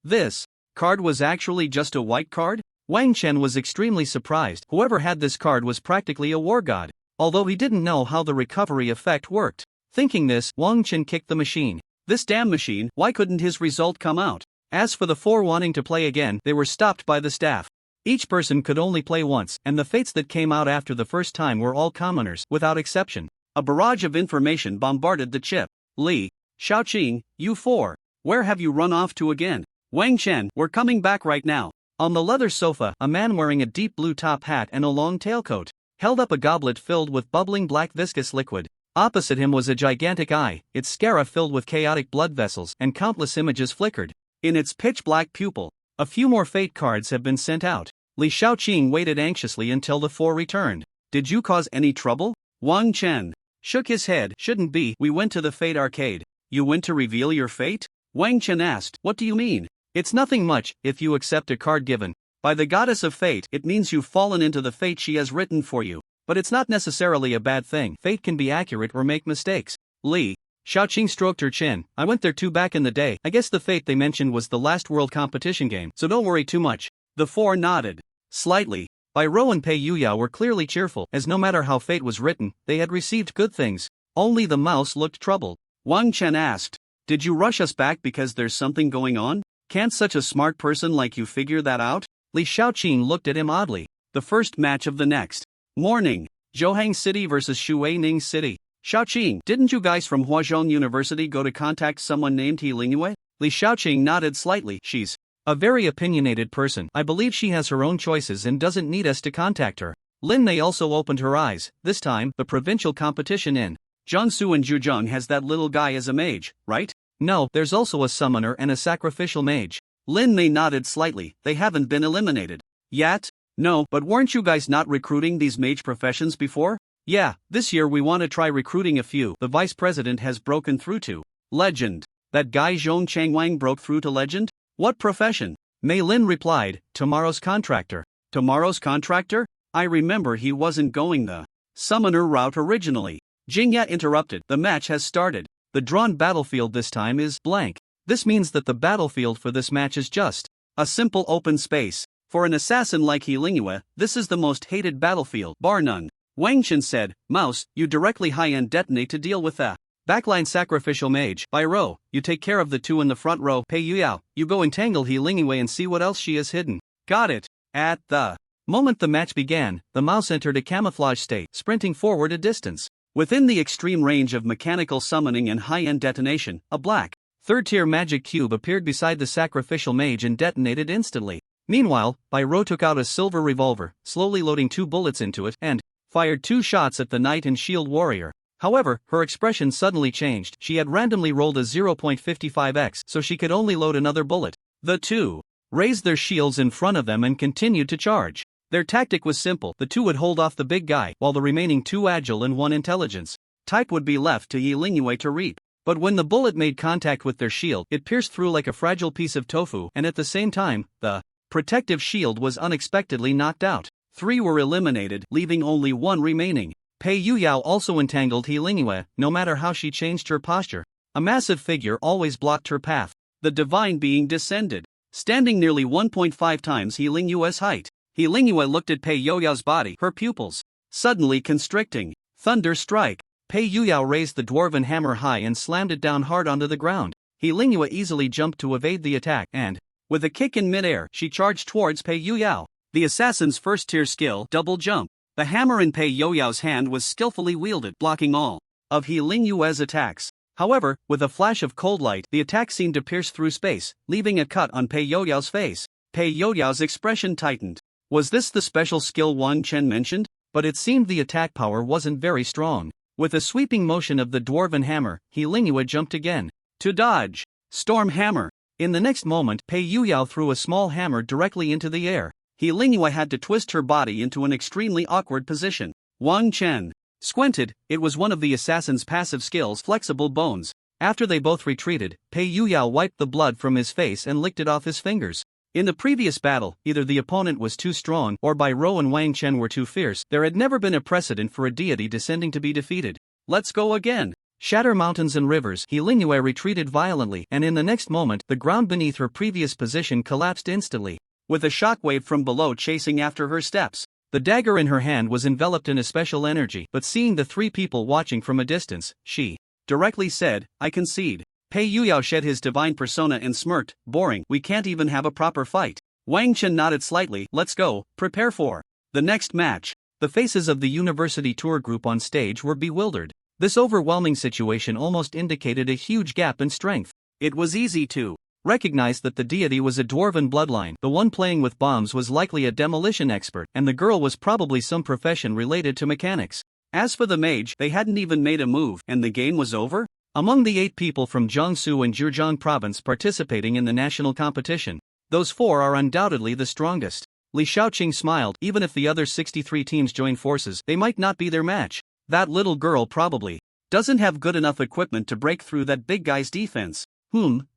This card was actually just a white card? Wang Chen was extremely surprised. Whoever had this card was practically a war god, although he didn't know how the recovery effect worked. Thinking this, Wang Chen kicked the machine. This damn machine, why couldn't his result come out? As for the 4 wanting to play again, they were stopped by the staff. Each person could only play once, and the fates that came out after the first time were all commoners, without exception. A barrage of information bombarded the chip. Li, Shaoqing, you 4. Where have you run off to again? Wang Chen, we're coming back right now. On the leather sofa, a man wearing a deep blue top hat and a long tailcoat held up a goblet filled with bubbling black viscous liquid. Opposite him was a gigantic eye, its scara filled with chaotic blood vessels, and countless images flickered in its pitch-black pupil. A few more fate cards have been sent out. Li Shaoqing waited anxiously until the 4 returned. Did you cause any trouble? Wang Chen shook his head. Shouldn't be. We went to the Fate arcade. You went to reveal your fate? Wang Chen asked. What do you mean? It's nothing much. If you accept a card given by the goddess of fate, it means you've fallen into the fate she has written for you. But it's not necessarily a bad thing. Fate can be accurate or make mistakes. Li Shaoqing stroked her chin. I went there too back in the day. I guess the fate they mentioned was the last world competition game, so don't worry too much. The 4 nodded slightly. Bai Rou and Pei Yuyao were clearly cheerful, as no matter how fate was written, they had received good things. Only the mouse looked troubled. Wang Chen asked, did you rush us back because there's something going on? Can't such a smart person like you figure that out? Li Shaoqing looked at him oddly. The first match of the next morning. Zhohang City versus Shuining City. Shaoqing, didn't you guys from Huazhong University go to contact someone named He Lingyue? Li Shaoqing nodded slightly. She's a very opinionated person. I believe she has her own choices and doesn't need us to contact her. Lin Mei also opened her eyes. This time, the provincial competition in Jiangsu and Zhejiang has that little guy as a mage, right? No, there's also a summoner and a sacrificial mage. Lin Mei nodded slightly. They haven't been eliminated yet? No, but weren't you guys not recruiting these mage professions before? Yeah, this year we want to try recruiting a few. The vice president has broken through to legend. That guy Zhong Changwang broke through to legend? What profession? Mei Lin replied, tomorrow's contractor. Tomorrow's contractor? I remember he wasn't going the summoner route originally. Jingya interrupted. The match has started. The drawn battlefield this time is blank. This means that the battlefield for this match is just a simple open space. For an assassin like He Lingyue, this is the most hated battlefield, bar none. Wang Chen said, Mouse, you directly high-end detonate to deal with the backline sacrificial mage. Bai Rou, you take care of the 2 in the front row. Pei Yuyao, you go entangle He Lingyue and see what else she has hidden. Got it. At the moment the match began, the mouse entered a camouflage state, sprinting forward a distance. Within the extreme range of mechanical summoning and high-end detonation, a black, third-tier magic cube appeared beside the sacrificial mage and detonated instantly. Meanwhile, Bai Rou took out a silver revolver, slowly loading 2 bullets into it, and fired 2 shots at the knight and shield warrior. However, her expression suddenly changed. She had randomly rolled a 0.55x, so she could only load another bullet. The two raised their shields in front of them and continued to charge. Their tactic was simple: the two would hold off the big guy, while the remaining 2 agile and 1 intelligence type would be left to Yi Lingyue to reap. But when the bullet made contact with their shield, it pierced through like a fragile piece of tofu, and at the same time, the protective shield was unexpectedly knocked out. 3 were eliminated, leaving only 1 remaining. Pei Yuyao also entangled Yi Lingyue. No matter how she changed her posture, a massive figure always blocked her path. The divine being descended, standing nearly 1.5 times Yi Lingyue's height. Yi Lingyue looked at Pei Yuyao's body, her pupils suddenly constricting. Thunder strike. Pei Yuyao raised the dwarven hammer high and slammed it down hard onto the ground. Yi Lingyue easily jumped to evade the attack and, with a kick in midair, she charged towards Pei Yuyao. The assassin's first-tier skill, double jump. The hammer in Pei Yuyao's hand was skillfully wielded, blocking all of Yi Lingyue's attacks. However, with a flash of cold light, the attack seemed to pierce through space, leaving a cut on Pei Yuyao's face. Pei Yuyao's expression tightened. Was this the special skill Wang Chen mentioned? But it seemed the attack power wasn't very strong. With a sweeping motion of the dwarven hammer, Yi Lingyue jumped again to dodge. Storm hammer. In the next moment, Pei Yuyao threw a small hammer directly into the air. Yi Lingyue had to twist her body into an extremely awkward position. Wang Chen squinted. It was one of the assassin's passive skills, flexible bones. After they both retreated, Pei Yuyao wiped the blood from his face and licked it off his fingers. In the previous battle, either the opponent was too strong or Bai Rou and Wang Chen were too fierce. There had never been a precedent for a deity descending to be defeated. Let's go again. Shatter mountains and rivers. Yi Lingyue retreated violently, and in the next moment, the ground beneath her previous position collapsed instantly, with a shockwave from below chasing after her steps. The dagger in her hand was enveloped in a special energy, but seeing the 3 people watching from a distance, she directly said, "I concede." Pei Yuyao shed his divine persona and smirked, "Boring, we can't even have a proper fight." Wang Chen nodded slightly. "Let's go, prepare for the next match." The faces of the university tour group on stage were bewildered. This overwhelming situation almost indicated a huge gap in strength. It was easy to recognize that the deity was a dwarven bloodline. The one playing with bombs was likely a demolition expert, and the girl was probably some profession related to mechanics. As for the mage, they hadn't even made a move, and the game was over? Among the 8 people from Jiangsu and Zhejiang province participating in the national competition, those 4 are undoubtedly the strongest. Li Shaoqing smiled. Even if the other 63 teams join forces, they might not be their match. That little girl probably doesn't have good enough equipment to break through that big guy's defense.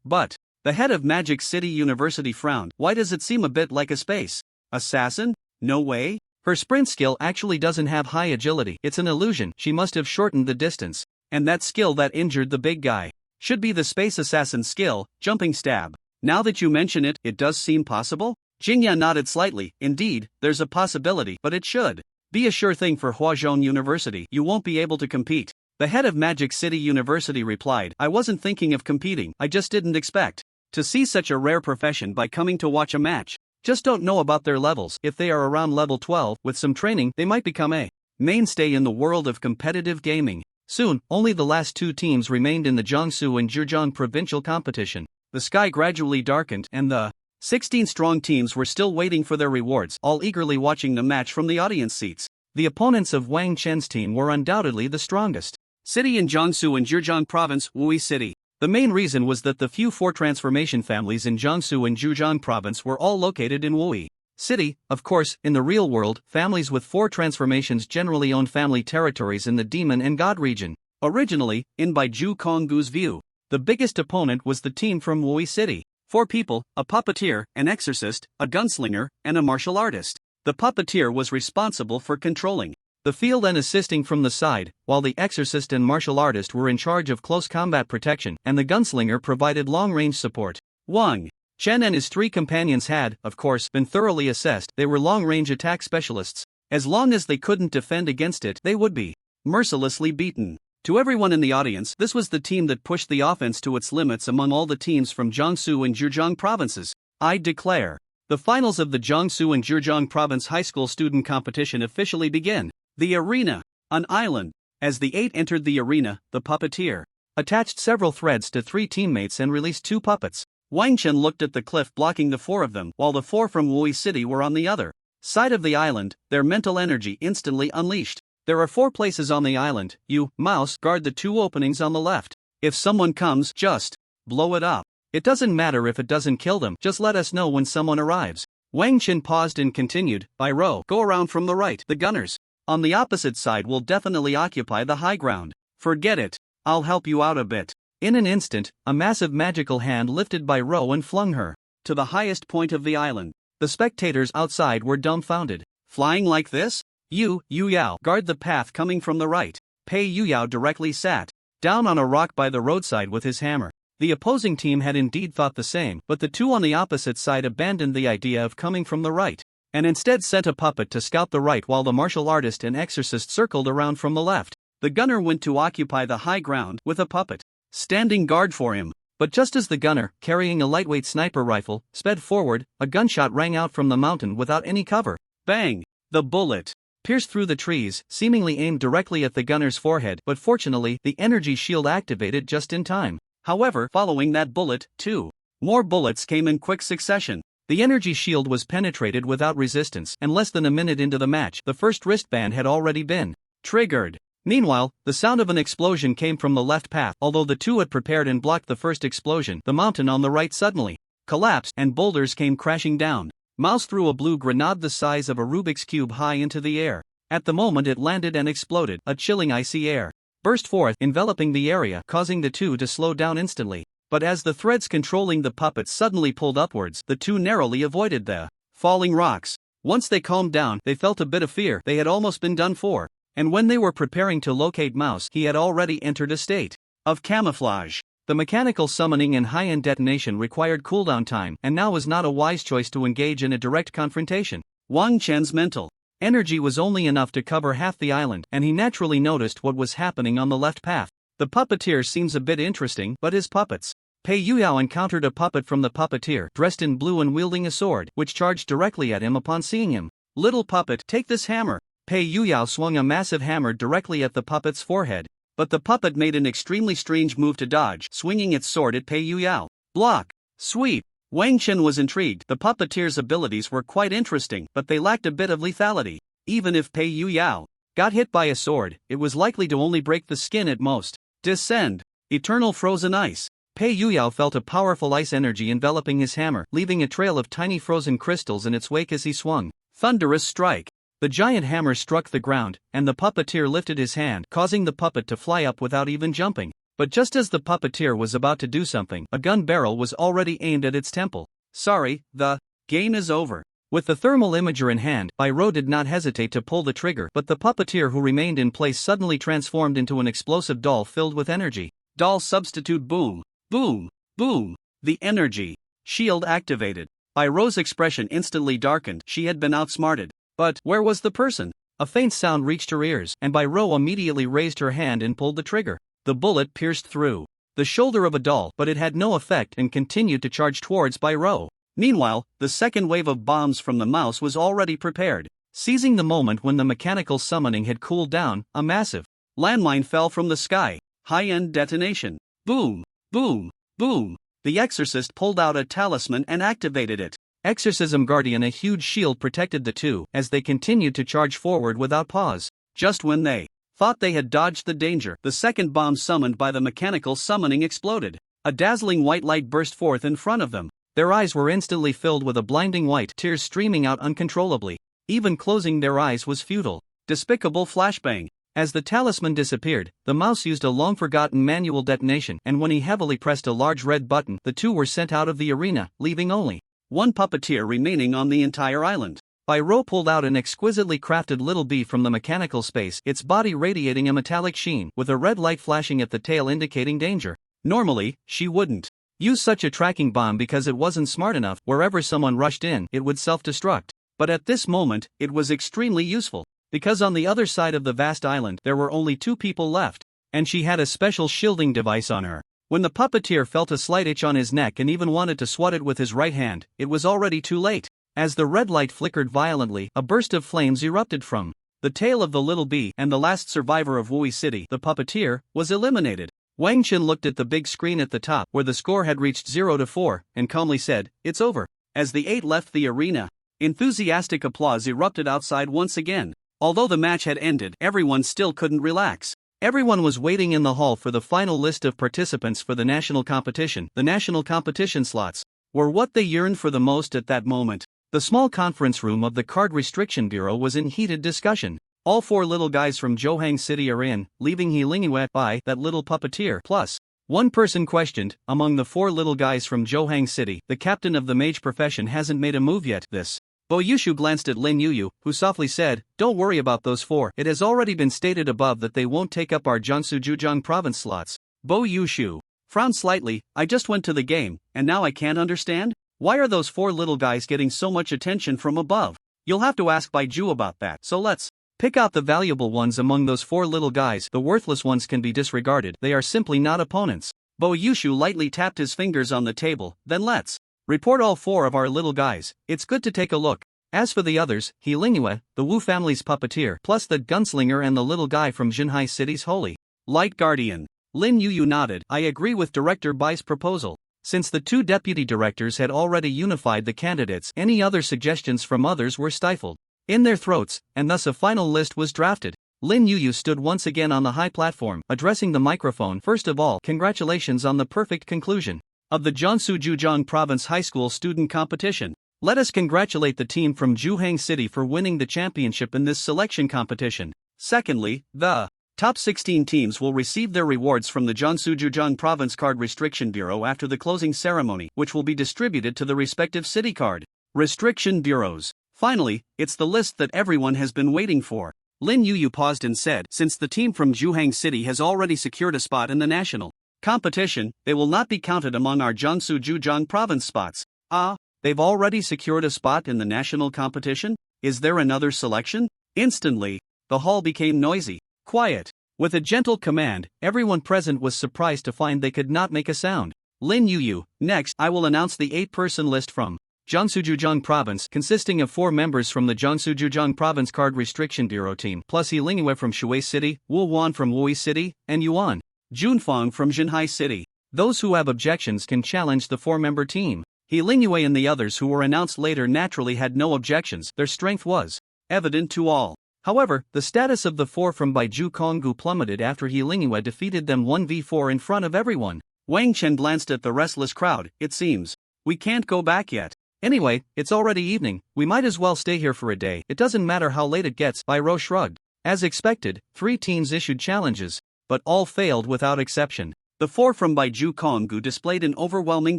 But the head of Magic City University frowned. Why does it seem a bit like a space assassin? No way. Her sprint skill actually doesn't have high agility. It's an illusion. She must have shortened the distance. And that skill that injured the big guy should be the space assassin skill, jumping stab. Now that you mention it, it does seem possible? Jingya nodded slightly. Indeed, there's a possibility, but it should be a sure thing for Huazhong University. You won't be able to compete. The head of Magic City University replied, "I wasn't thinking of competing, I just didn't expect to see such a rare profession by coming to watch a match. Just don't know about their levels. If they are around level 12, with some training, they might become a mainstay in the world of competitive gaming." Soon, only the last 2 teams remained in the Jiangsu and Zhejiang provincial competition. The sky gradually darkened, and the 16 strong teams were still waiting for their rewards, all eagerly watching the match from the audience seats. The opponents of Wang Chen's team were undoubtedly the strongest city in Jiangsu and Zhejiang province, Wui City. The main reason was that the few 4 transformation families in Jiangsu and Zhejiang province were all located in Wui City. Of course, in the real world, families with 4 transformations generally own family territories in the demon and god region. Originally, in Bai Ju Konggu's view, the biggest opponent was the team from Wui City. 4 people, a puppeteer, an exorcist, a gunslinger, and a martial artist. The puppeteer was responsible for controlling the field and assisting from the side, while the exorcist and martial artist were in charge of close combat protection, and the gunslinger provided long-range support. Wang Chen and his 3 companions had, of course, been thoroughly assessed. They were long-range attack specialists. As long as they couldn't defend against it, they would be mercilessly beaten. To everyone in the audience, this was the team that pushed the offense to its limits among all the teams from Jiangsu and Zhejiang provinces. I declare, the finals of the Jiangsu and Zhejiang province high school student competition officially begin. The arena, an island. As the 8 entered the arena, the puppeteer attached several threads to 3 teammates and released 2 puppets. Wang Chen looked at the cliff blocking the 4 of them, while the 4 from Wui City were on the other side of the island, their mental energy instantly unleashed. There are 4 places on the island. You, mouse, guard the 2 openings on the left. If someone comes, just blow it up. It doesn't matter if it doesn't kill them, just let us know when someone arrives. Wang Qin paused and continued, by row, go around from the right, the gunners on the opposite side will definitely occupy the high ground. Forget it, I'll help you out a bit. In an instant, a massive magical hand lifted by Ro and flung her to the highest point of the island. The spectators outside were dumbfounded. Flying like this? Yu Yao, guard the path coming from the right. Pei Yuyao directly sat down on a rock by the roadside with his hammer. The opposing team had indeed thought the same, but the 2 on the opposite side abandoned the idea of coming from the right, and instead sent a puppet to scout the right while the martial artist and exorcist circled around from the left. The gunner went to occupy the high ground, with a puppet standing guard for him. But just as the gunner, carrying a lightweight sniper rifle, sped forward, a gunshot rang out from the mountain without any cover. Bang! The bullet pierced through the trees, seemingly aimed directly at the gunner's forehead, but fortunately, the energy shield activated just in time. However, following that bullet, 2 more bullets came in quick succession. The energy shield was penetrated without resistance, and less than a minute into the match, the first wristband had already been triggered. Meanwhile, the sound of an explosion came from the left path. Although the 2 had prepared and blocked the first explosion, the mountain on the right suddenly collapsed, and boulders came crashing down. Mouse threw a blue grenade the size of a Rubik's Cube high into the air. At the moment it landed and exploded, a chilling icy air burst forth, enveloping the area, causing the 2 to slow down instantly. But as the threads controlling the puppets suddenly pulled upwards, the 2 narrowly avoided the falling rocks. Once they calmed down, they felt a bit of fear. They had almost been done for. And when they were preparing to locate Mouse, he had already entered a state of camouflage. The mechanical summoning and high-end detonation required cooldown time, and now was not a wise choice to engage in a direct confrontation. Wang Chen's mental energy was only enough to cover half the island, and he naturally noticed what was happening on the left path. The puppeteer seems a bit interesting, but his puppets. Pei Yuyao encountered a puppet from the puppeteer, dressed in blue and wielding a sword, which charged directly at him upon seeing him. Little puppet, take this hammer. Pei Yuyao swung a massive hammer directly at the puppet's forehead, but the puppet made an extremely strange move to dodge, swinging its sword at Pei Yuyao. Block. Sweep. Wang Chen was intrigued. The puppeteer's abilities were quite interesting, but they lacked a bit of lethality. Even if Pei Yuyao got hit by a sword, it was likely to only break the skin at most. Descend. Eternal frozen ice. Pei Yuyao felt a powerful ice energy enveloping his hammer, leaving a trail of tiny frozen crystals in its wake as he swung. Thunderous strike. The giant hammer struck the ground, and the puppeteer lifted his hand, causing the puppet to fly up without even jumping. But just as the puppeteer was about to do something, a gun barrel was already aimed at its temple. Sorry, the game is over. With the thermal imager in hand, Bairo did not hesitate to pull the trigger, but the puppeteer who remained in place suddenly transformed into an explosive doll filled with energy. Doll substitute boom. Boom. Boom. The energy shield activated. Bairo's expression instantly darkened. She had been outsmarted. But where was the person? A faint sound reached her ears, and Bairo immediately raised her hand and pulled the trigger. The bullet pierced through the shoulder of a doll, but it had no effect and continued to charge towards Bairo. Meanwhile, the second wave of bombs from the mouse was already prepared. Seizing the moment when the mechanical summoning had cooled down, a massive landmine fell from the sky. High-end detonation. Boom. Boom. Boom. The exorcist pulled out a talisman and activated it. Exorcism Guardian. A huge shield protected the 2 as they continued to charge forward without pause. Just when they thought they had dodged the danger, the second bomb summoned by the mechanical summoning exploded. A dazzling white light burst forth in front of them. Their eyes were instantly filled with a blinding white, tears streaming out uncontrollably. Even closing their eyes was futile. Despicable flashbang. As the talisman disappeared, the mouse used a long-forgotten manual detonation, and when he heavily pressed a large red button, the 2 were sent out of the arena, leaving only one puppeteer remaining on the entire island. Bairo pulled out an exquisitely crafted little bee from the mechanical space, its body radiating a metallic sheen, with a red light flashing at the tail indicating danger. Normally, she wouldn't use such a tracking bomb because it wasn't smart enough. Wherever someone rushed in, it would self-destruct. But at this moment, it was extremely useful, because on the other side of the vast island there were only 2 people left, and she had a special shielding device on her. When the puppeteer felt a slight itch on his neck and even wanted to swat it with his right hand, it was already too late. As the red light flickered violently, a burst of flames erupted from the tail of the little bee, and the last survivor of Wui City, the puppeteer, was eliminated. Wang Qin looked at the big screen at the top, where the score had reached 0-4, and calmly said, "It's over." As the 8 left the arena, Enthusiastic applause erupted outside once again. Although the match had ended, everyone still couldn't relax. Everyone was waiting in the hall for the final list of participants for the national competition. The national competition slots were what they yearned for the most at that moment. The small conference room of the Card Restriction Bureau was in heated discussion. All four little guys from Johang City are in, leaving Healingyue by that little puppeteer. Plus, one person questioned, among the four little guys from Johang City, the captain of the mage profession hasn't made a move yet. This. Bo Yushu glanced at Lin Yuyu, who softly said, "Don't worry about those four. It has already been stated above that they won't take up our Jiangsu Zhejiang province slots." Bo Yushu frowned slightly. "I just went to the game, and now I can't understand? Why are those four little guys getting so much attention from above? You'll have to ask Baiju about that. So let's pick out the valuable ones among those four little guys. The worthless ones can be disregarded. They are simply not opponents." Bo Yushu lightly tapped his fingers on the table. "Then let's report all four of our little guys. It's good to take a look. As for the others, Healingyue, the Wu family's puppeteer, plus the gunslinger and the little guy from Jinhai City's holy light guardian." Lin Yuyu nodded. "I agree with Director Bai's proposal." Since the two deputy directors had already unified the candidates, any other suggestions from others were stifled in their throats, and thus a final list was drafted. Lin Yuyu stood once again on the high platform, addressing the microphone. "First of all, congratulations on the perfect conclusion of the Jiangsu Zhejiang Province High School Student Competition. Let us congratulate the team from Zhuhang City for winning the championship in this selection competition. Secondly, the top 16 teams will receive their rewards from the Jiangsu Zhejiang Province Card Restriction Bureau after the closing ceremony, which will be distributed to the respective city card restriction bureaus. Finally, it's the list that everyone has been waiting for." Lin Yuyu paused and said, "Since the team from Zhuhang City has already secured a spot in the national competition, they will not be counted among our Jiangsu Zhejiang Province spots." "Ah, they've already secured a spot in the national competition? Is there another selection?" Instantly, the hall became noisy. Quiet. With a gentle command, everyone present was surprised to find they could not make a sound. Lin Yuyu, "Next, I will announce the 8-person list from Jiangsu Zhejiang Province, consisting of 4 members from the Jiangsu Zhejiang Province Card Restriction Bureau team, plus Healingyue from Shui City, Wu Wan from Wui City, and Yuan Junfang from Jinhai City. Those who have objections can challenge the 4-member team." Healingyue and the others who were announced later naturally had no objections. Their strength was evident to all. However, the status of the 4 from Baiju Konggu plummeted after Healingyue defeated them 1v4 in front of everyone. Wang Chen glanced at the restless crowd. "It seems we can't go back yet. Anyway, it's already evening, we might as well stay here for a day. It doesn't matter how late it gets." Bairo shrugged. As expected, 3 teams issued challenges, but all failed without exception. The 4 from Baiju Konggu displayed an overwhelming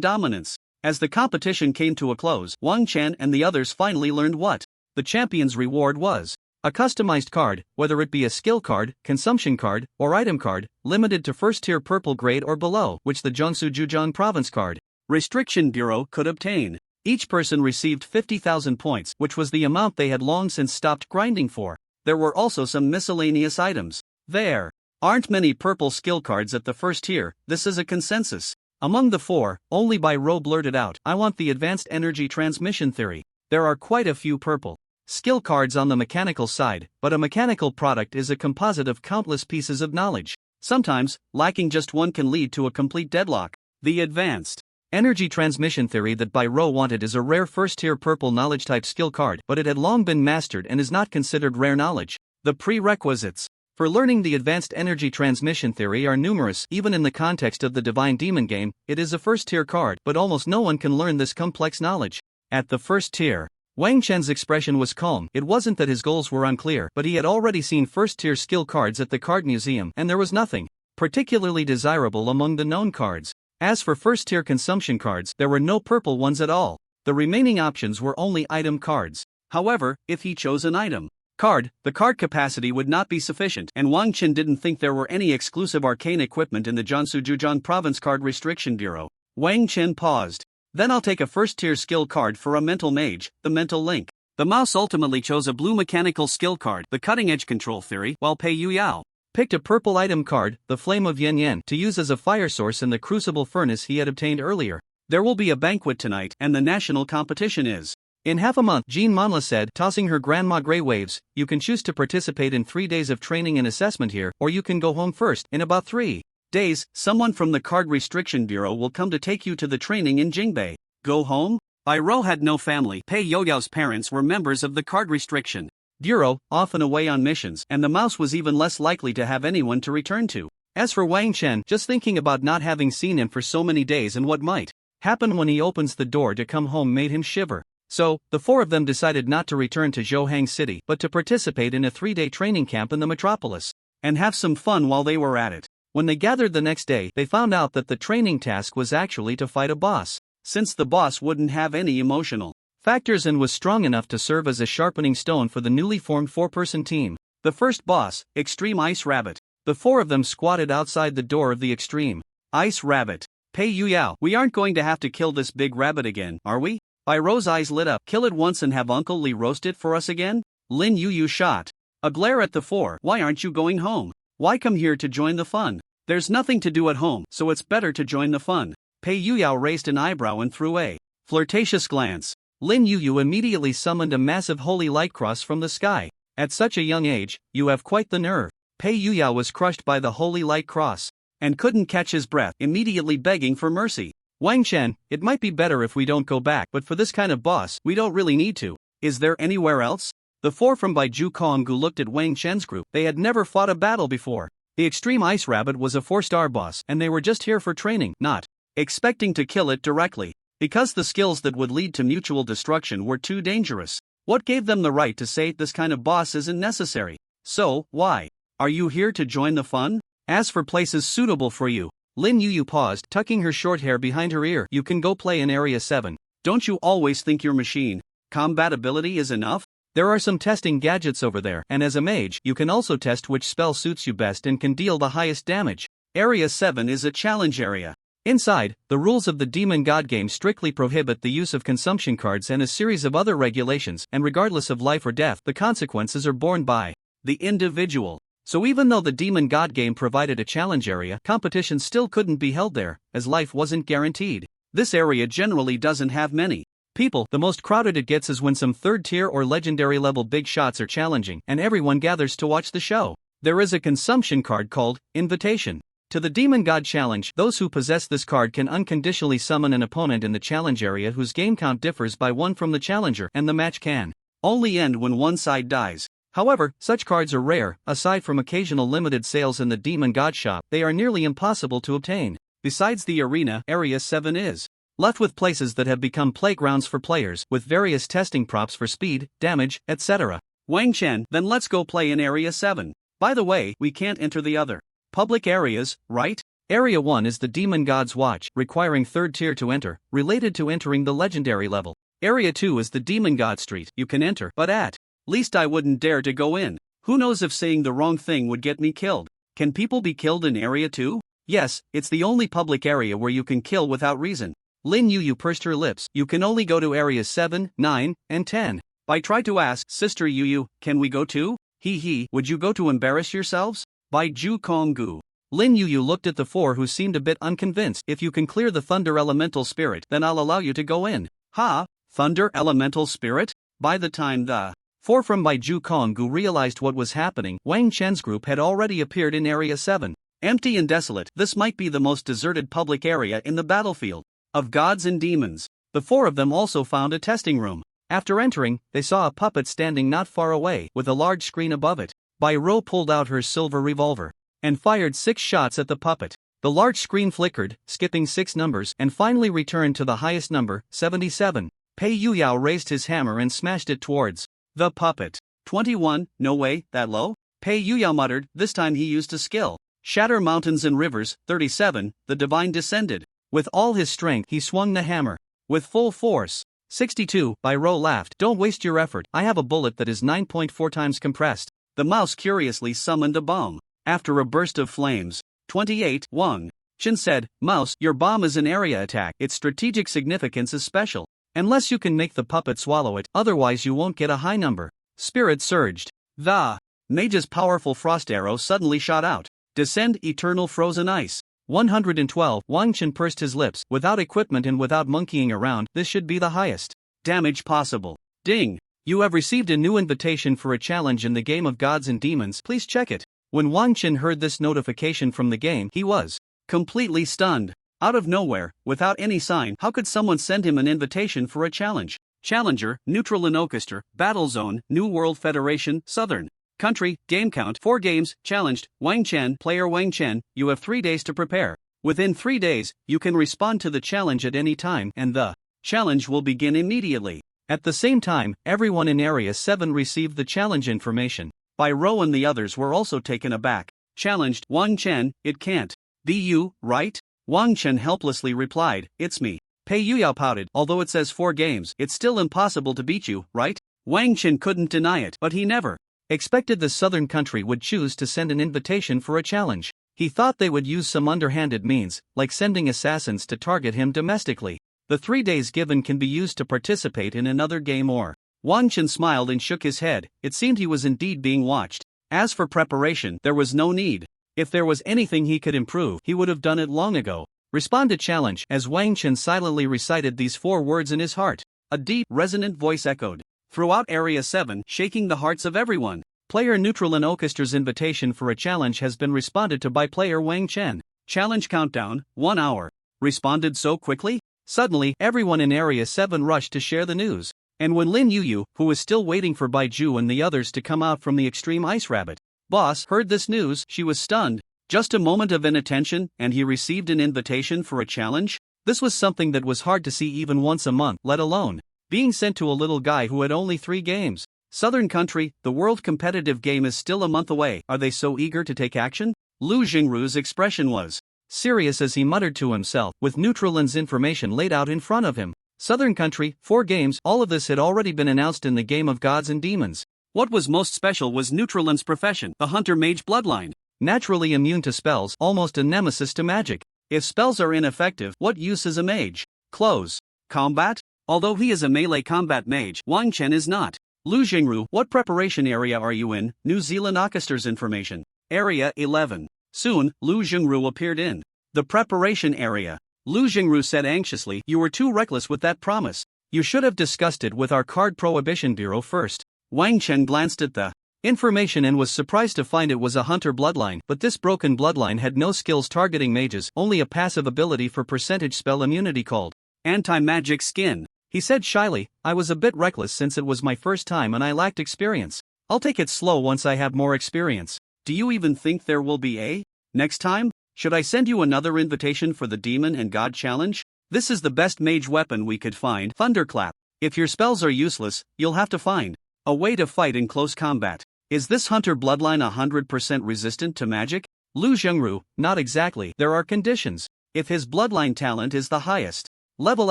dominance. As the competition came to a close, Wang Chen and the others finally learned what the champion's reward was. A customized card, whether it be a skill card, consumption card, or item card, limited to first-tier purple grade or below, which the Jiangsu Zhejiang Province Card Restriction Bureau could obtain. Each person received 50,000 points, which was the amount they had long since stopped grinding for. There were also some miscellaneous items. There aren't many purple skill cards at the first tier, this is a consensus. Among the 4, only Bairo blurted out, "I want the advanced energy transmission theory." There are quite a few purple skill cards on the mechanical side, but a mechanical product is a composite of countless pieces of knowledge. Sometimes, lacking just one can lead to a complete deadlock. The advanced energy transmission theory that Bairo wanted is a rare first-tier purple knowledge-type skill card, but it had long been mastered and is not considered rare knowledge. The prerequisites for learning the advanced energy transmission theory are numerous. Even in the context of the Divine Demon game, it is a first-tier card, but almost no one can learn this complex knowledge. At the first tier, Wang Chen's expression was calm. It wasn't that his goals were unclear, but he had already seen first-tier skill cards at the card museum, and there was nothing particularly desirable among the known cards. As for first-tier consumption cards, there were no purple ones at all. The remaining options were only item cards. However, if he chose an item card, the card capacity would not be sufficient, and Wang Chen didn't think there were any exclusive arcane equipment in the Jiangsu Zhejiang Province Card Restriction Bureau. Wang Chen paused. "Then I'll take a first-tier skill card for a mental mage, the mental link." The mouse ultimately chose a blue mechanical skill card, the cutting-edge control theory, while Pei Yuyao picked a purple item card, the flame of Yen Yen, to use as a fire source in the crucible furnace he had obtained earlier. "There will be a banquet tonight, and the national competition is in half a month," Jean Manhwa said, tossing her grandma gray waves. "You can choose to participate in 3 days of training and assessment here, or you can go home first. In about 3 days, someone from the Card Restriction Bureau will come to take you to the training in Jingbei." "Go home?" Bai Rou had no family. Pei Youyao's parents were members of the card restriction bureau, often away on missions, and the mouse was even less likely to have anyone to return to. As for Wang Chen, just thinking about not having seen him for so many days and what might happen when he opens the door to come home made him shiver. So, the four of them decided not to return to Zhouhang City but to participate in a 3-day training camp in the metropolis, and have some fun while they were at it. When they gathered the next day, they found out that the training task was actually to fight a boss, since the boss wouldn't have any emotional factors and was strong enough to serve as a sharpening stone for the newly formed 4-person team. The first boss, Extreme Ice Rabbit. The four of them squatted outside the door of the Extreme Ice Rabbit. Pei Youyao, we aren't going to have to kill this big rabbit again, are we? Bai Rou's eyes lit up. Kill it once and have Uncle Li roast it for us again? Lin Yuyu shot a glare at the four. Why aren't you going home? Why come here to join the fun? There's nothing to do at home, so it's better to join the fun. Pei Youyao raised an eyebrow and threw a flirtatious glance. Lin Yuyu immediately summoned a massive holy light cross from the sky. At such a young age, you have quite the nerve. Pei Youyao was crushed by the holy light cross and couldn't catch his breath, immediately begging for mercy. Wang Chen, it might be better if we don't go back, but for this kind of boss, we don't really need to. Is there anywhere else? The four from Baiju Konggu looked at Wang Chen's group. They had never fought a battle before. The Extreme Ice Rabbit was a 4-star boss, and they were just here for training, not expecting to kill it directly, because the skills that would lead to mutual destruction were too dangerous. What gave them the right to say this kind of boss isn't necessary? So, why are you here to join the fun? As for places suitable for you, Lin Yuyu paused, tucking her short hair behind her ear. You can go play in Area 7. Don't you always think your machine compatibility is enough? There are some testing gadgets over there, and as a mage, you can also test which spell suits you best and can deal the highest damage. Area 7 is a challenge area. Inside, the rules of the Demon God game strictly prohibit the use of consumption cards and a series of other regulations, and regardless of life or death, the consequences are borne by the individual. So even though the Demon God game provided a challenge area, competition still couldn't be held there, as life wasn't guaranteed. This area generally doesn't have many people. The most crowded it gets is when some 3rd tier or legendary level big shots are challenging, and everyone gathers to watch the show. There is a consumption card called Invitation to the Demon God Challenge. Those who possess this card can unconditionally summon an opponent in the challenge area whose game count differs by 1 from the challenger, and the match can only end when one side dies. However, such cards are rare. Aside from occasional limited sales in the Demon God shop, they are nearly impossible to obtain. Besides the arena, Area 7 is left with places that have become playgrounds for players, with various testing props for speed, damage, etc. Wang Chen, then let's go play in Area 7. By the way, we can't enter the other public areas, right? Area 1 is the Demon God's Watch, requiring 3rd tier to enter, related to entering the legendary level. Area 2 is the Demon God Street. You can enter, but at least I wouldn't dare to go in. Who knows if saying the wrong thing would get me killed? Can people be killed in Area 2? Yes, it's the only public area where you can kill without reason. Lin Yuyu pursed her lips. You can only go to Areas 7, 9, and 10. Bai tried to ask, Sister Yuyu, can we go too? Hee, would you go to embarrass yourselves? Bai Ju Konggu. Lin Yuyu looked at the four who seemed a bit unconvinced. If you can clear the Thunder Elemental Spirit, then I'll allow you to go in. Ha? Thunder Elemental Spirit? By the time the four from Baiju Konggu realized what was happening, Wang Chen's group had already appeared in Area 7. Empty and desolate, this might be the most deserted public area in the battlefield of gods and demons. The four of them also found a testing room. After entering, they saw a puppet standing not far away, with a large screen above it. Bai Rou pulled out her silver revolver and fired 6 shots at the puppet. The large screen flickered, skipping 6 numbers, and finally returned to the highest number, 77. Pei Youyao raised his hammer and smashed it towards the puppet. 21, no way, that low? Pei Youyao muttered. This time he used a skill. Shatter mountains and rivers. 37, the divine descended. With all his strength he swung the hammer with full force. 62, Bai Rou laughed. Don't waste your effort, I have a bullet that is 9.4 times compressed. The mouse curiously summoned a bomb. After a burst of flames. 28, Wang Chen said, Mouse, your bomb is an area attack. Its strategic significance is special. Unless you can make the puppet swallow it, otherwise you won't get a high number. Spirit surged. The Mage's powerful frost arrow suddenly shot out. Descend eternal frozen ice. 112. Wang Chen pursed his lips. Without equipment and without monkeying around, this should be the highest damage possible. Ding! You have received a new invitation for a challenge in the game of gods and demons. Please check it. When Wang Chen heard this notification from the game, he was completely stunned. Out of nowhere, without any sign, how could someone send him an invitation for a challenge? Challenger, Neutral in Orchestra, Battle Zone, New World Federation, Southern. Country, game count, 4 games, challenged, Wang Chen, player Wang Chen, you have 3 days to prepare. Within 3 days, you can respond to the challenge at any time and the challenge will begin immediately. At the same time, everyone in Area 7 received the challenge information. By Ro and the others were also taken aback. Challenged, Wang Chen, it can't be you, right? Wang Chen helplessly replied, it's me. Pei Yuyao pouted, although it says 4 games, it's still impossible to beat you, right? Wang Chen couldn't deny it, but he never expected the southern country would choose to send an invitation for a challenge. He thought they would use some underhanded means, like sending assassins to target him domestically. The 3 days given can be used to participate in another game or. Wang Chen smiled and shook his head, it seemed he was indeed being watched. As for preparation, there was no need. If there was anything he could improve, he would have done it long ago. Respond to challenge, as Wang Chen silently recited these 4 words in his heart. A deep, resonant voice echoed throughout Area 7, shaking the hearts of everyone. Player Neutral in Orchestra's invitation for a challenge has been responded to by player Wang Chen. Challenge countdown, 1 hour. Responded so quickly? Suddenly, everyone in Area 7 rushed to share the news. And when Lin Yuyu, who was still waiting for Baiju and the others to come out from the extreme ice rabbit boss, heard this news, she was stunned. Just a moment of inattention, and he received an invitation for a challenge? This was something that was hard to see even once a month, let alone being sent to a little guy who had only 3 games. Southern country, the world competitive game is still a month away. Are they so eager to take action? Lu Jingru's expression was serious as he muttered to himself, with Neutralin's information laid out in front of him. Southern country, 4 games, all of this had already been announced in the game of gods and demons. What was most special was Neutralin's profession, the hunter-mage bloodline. Naturally immune to spells, almost a nemesis to magic. If spells are ineffective, what use is a mage? Close combat? Although he is a melee combat mage, Wang Chen is not. Lu Jingru, what preparation area are you in? New Zealand Orchestra's information. Area 11. Soon, Lu Jingru appeared in the preparation area. Lu Jingru said anxiously, you were too reckless with that promise. You should have discussed it with our card prohibition bureau first. Wang Chen glanced at the information and was surprised to find it was a hunter bloodline, but this broken bloodline had no skills targeting mages, only a passive ability for percentage spell immunity called anti-magic skin. He said shyly, I was a bit reckless since it was my first time and I lacked experience. I'll take it slow once I have more experience. Do you even think there will be a next time? Should I send you another invitation for the Demon and God challenge? This is the best mage weapon we could find, Thunderclap. If your spells are useless, you'll have to find a way to fight in close combat. Is this hunter bloodline 100% resistant to magic? Lu Zhengru, not exactly. There are conditions. If his bloodline talent is the highest level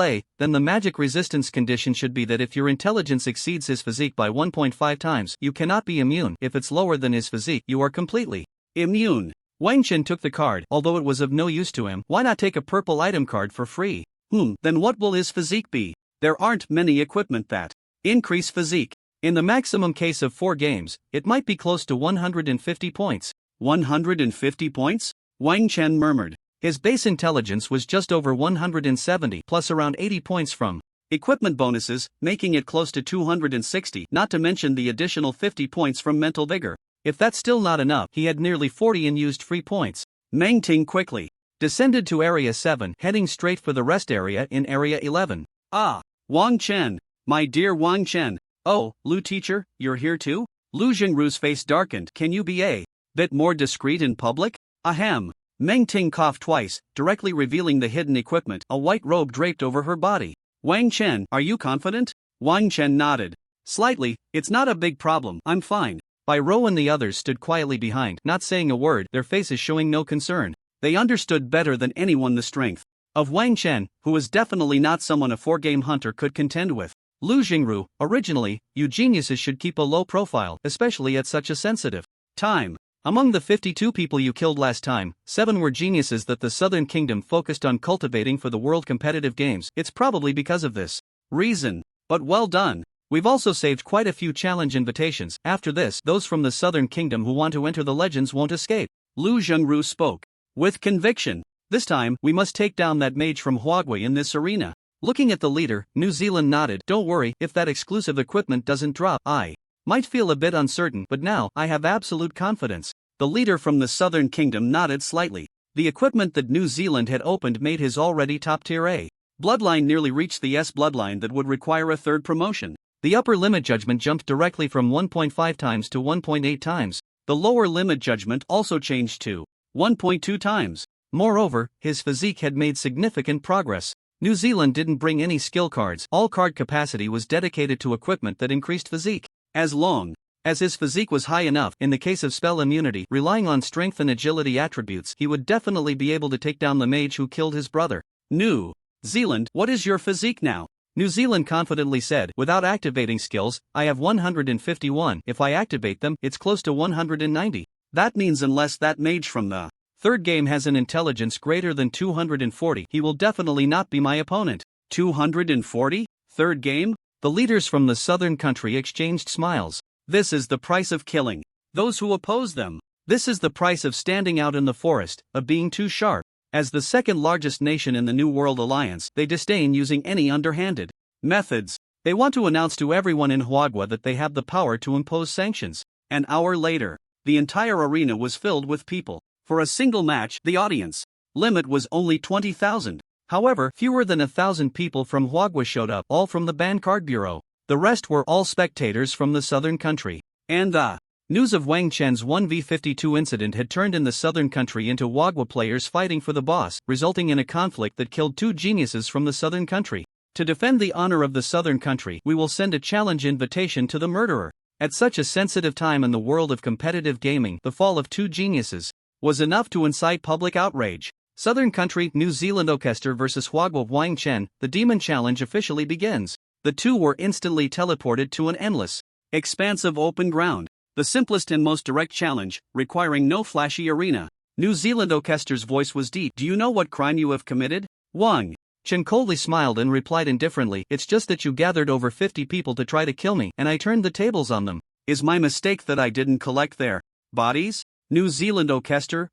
A, then the magic resistance condition should be that if your intelligence exceeds his physique by 1.5 times, you cannot be immune. If it's lower than his physique, you are completely immune. Wang Chen took the card, although it was of no use to him. Why not take a purple item card for free? Then what will his physique be? There aren't many equipment that increase physique. In the maximum case of 4 games, it might be close to 150 points. 150 points? Wang Chen murmured. His base intelligence was just over 170 plus around 80 points from equipment bonuses, making it close to 260, not to mention the additional 50 points from mental vigor. If that's still not enough, he had nearly 40 unused free points. Meng Ting quickly descended to Area 7, heading straight for the rest area in Area 11. Ah, Wang Chen. My dear Wang Chen. Oh, Lu teacher, you're here too? Lu Jingru's face darkened. Can you be a bit more discreet in public? Ahem. Meng Ting coughed twice, directly revealing the hidden equipment, a white robe draped over her body. Wang Chen, are you confident? Wang Chen nodded. Slightly, it's not a big problem, I'm fine. Bai Rou and the others stood quietly behind, not saying a word, their faces showing no concern. They understood better than anyone the strength of Wang Chen, who was definitely not someone a 4-game hunter could contend with. Lu Jingru, originally, you geniuses should keep a low profile, especially at such a sensitive time. Among the 52 people you killed last time, 7 were geniuses that the Southern Kingdom focused on cultivating for the World Competitive Games. It's probably because of this reason. But well done. We've also saved quite a few challenge invitations. After this, those from the Southern Kingdom who want to enter the Legends won't escape. Lu Zhengru spoke with conviction. This time, we must take down that mage from Huagui in this arena. Looking at the leader, New Zealand nodded. Don't worry, if that exclusive equipment doesn't drop, I might feel a bit uncertain, but now, I have absolute confidence. The leader from the Southern Kingdom nodded slightly. The equipment that New Zealand had opened made his already top-tier A bloodline nearly reach the S bloodline that would require a third promotion. The upper limit judgment jumped directly from 1.5 times to 1.8 times. The lower limit judgment also changed to 1.2 times. Moreover, his physique had made significant progress. New Zealand didn't bring any skill cards. All card capacity was dedicated to equipment that increased physique. As long as his physique was high enough, in the case of spell immunity, relying on strength and agility attributes, he would definitely be able to take down the mage who killed his brother. New Zealand, what is your physique now? New Zealand confidently said, without activating skills, I have 151. If I activate them, it's close to 190. That means unless that mage from the third game has an intelligence greater than 240, he will definitely not be my opponent. 240? Third game? The leaders from the southern country exchanged smiles. This is the price of killing those who oppose them. This is the price of standing out in the forest, of being too sharp. As the second largest nation in the New World Alliance, they disdain using any underhanded methods. They want to announce to everyone in Huagua that they have the power to impose sanctions. An hour later, the entire arena was filled with people. For a single match, the audience limit was only 20,000. However, fewer than 1,000 people from Huagua showed up, all from the Ban Card Bureau. The rest were all spectators from the southern country. And the news of Wang Chen's 1v52 incident had turned in the southern country into Huagua players fighting for the boss, resulting in a conflict that killed two geniuses from the southern country. To defend the honor of the southern country, we will send a challenge invitation to the murderer. At such a sensitive time in the world of competitive gaming, the fall of two geniuses was enough to incite public outrage. Southern Country, New Zealand Orchestra vs Huagua Wang Chen, the Demon Challenge officially begins. The two were instantly teleported to an endless expanse of open ground. The simplest and most direct challenge, requiring no flashy arena. New Zealand Orchestra's voice was deep. Do you know what crime you have committed? Wang Chen coldly smiled and replied indifferently, it's just that you gathered over 50 people to try to kill me, and I turned the tables on them. Is my mistake that I didn't collect their bodies? New Zealand Orchestra,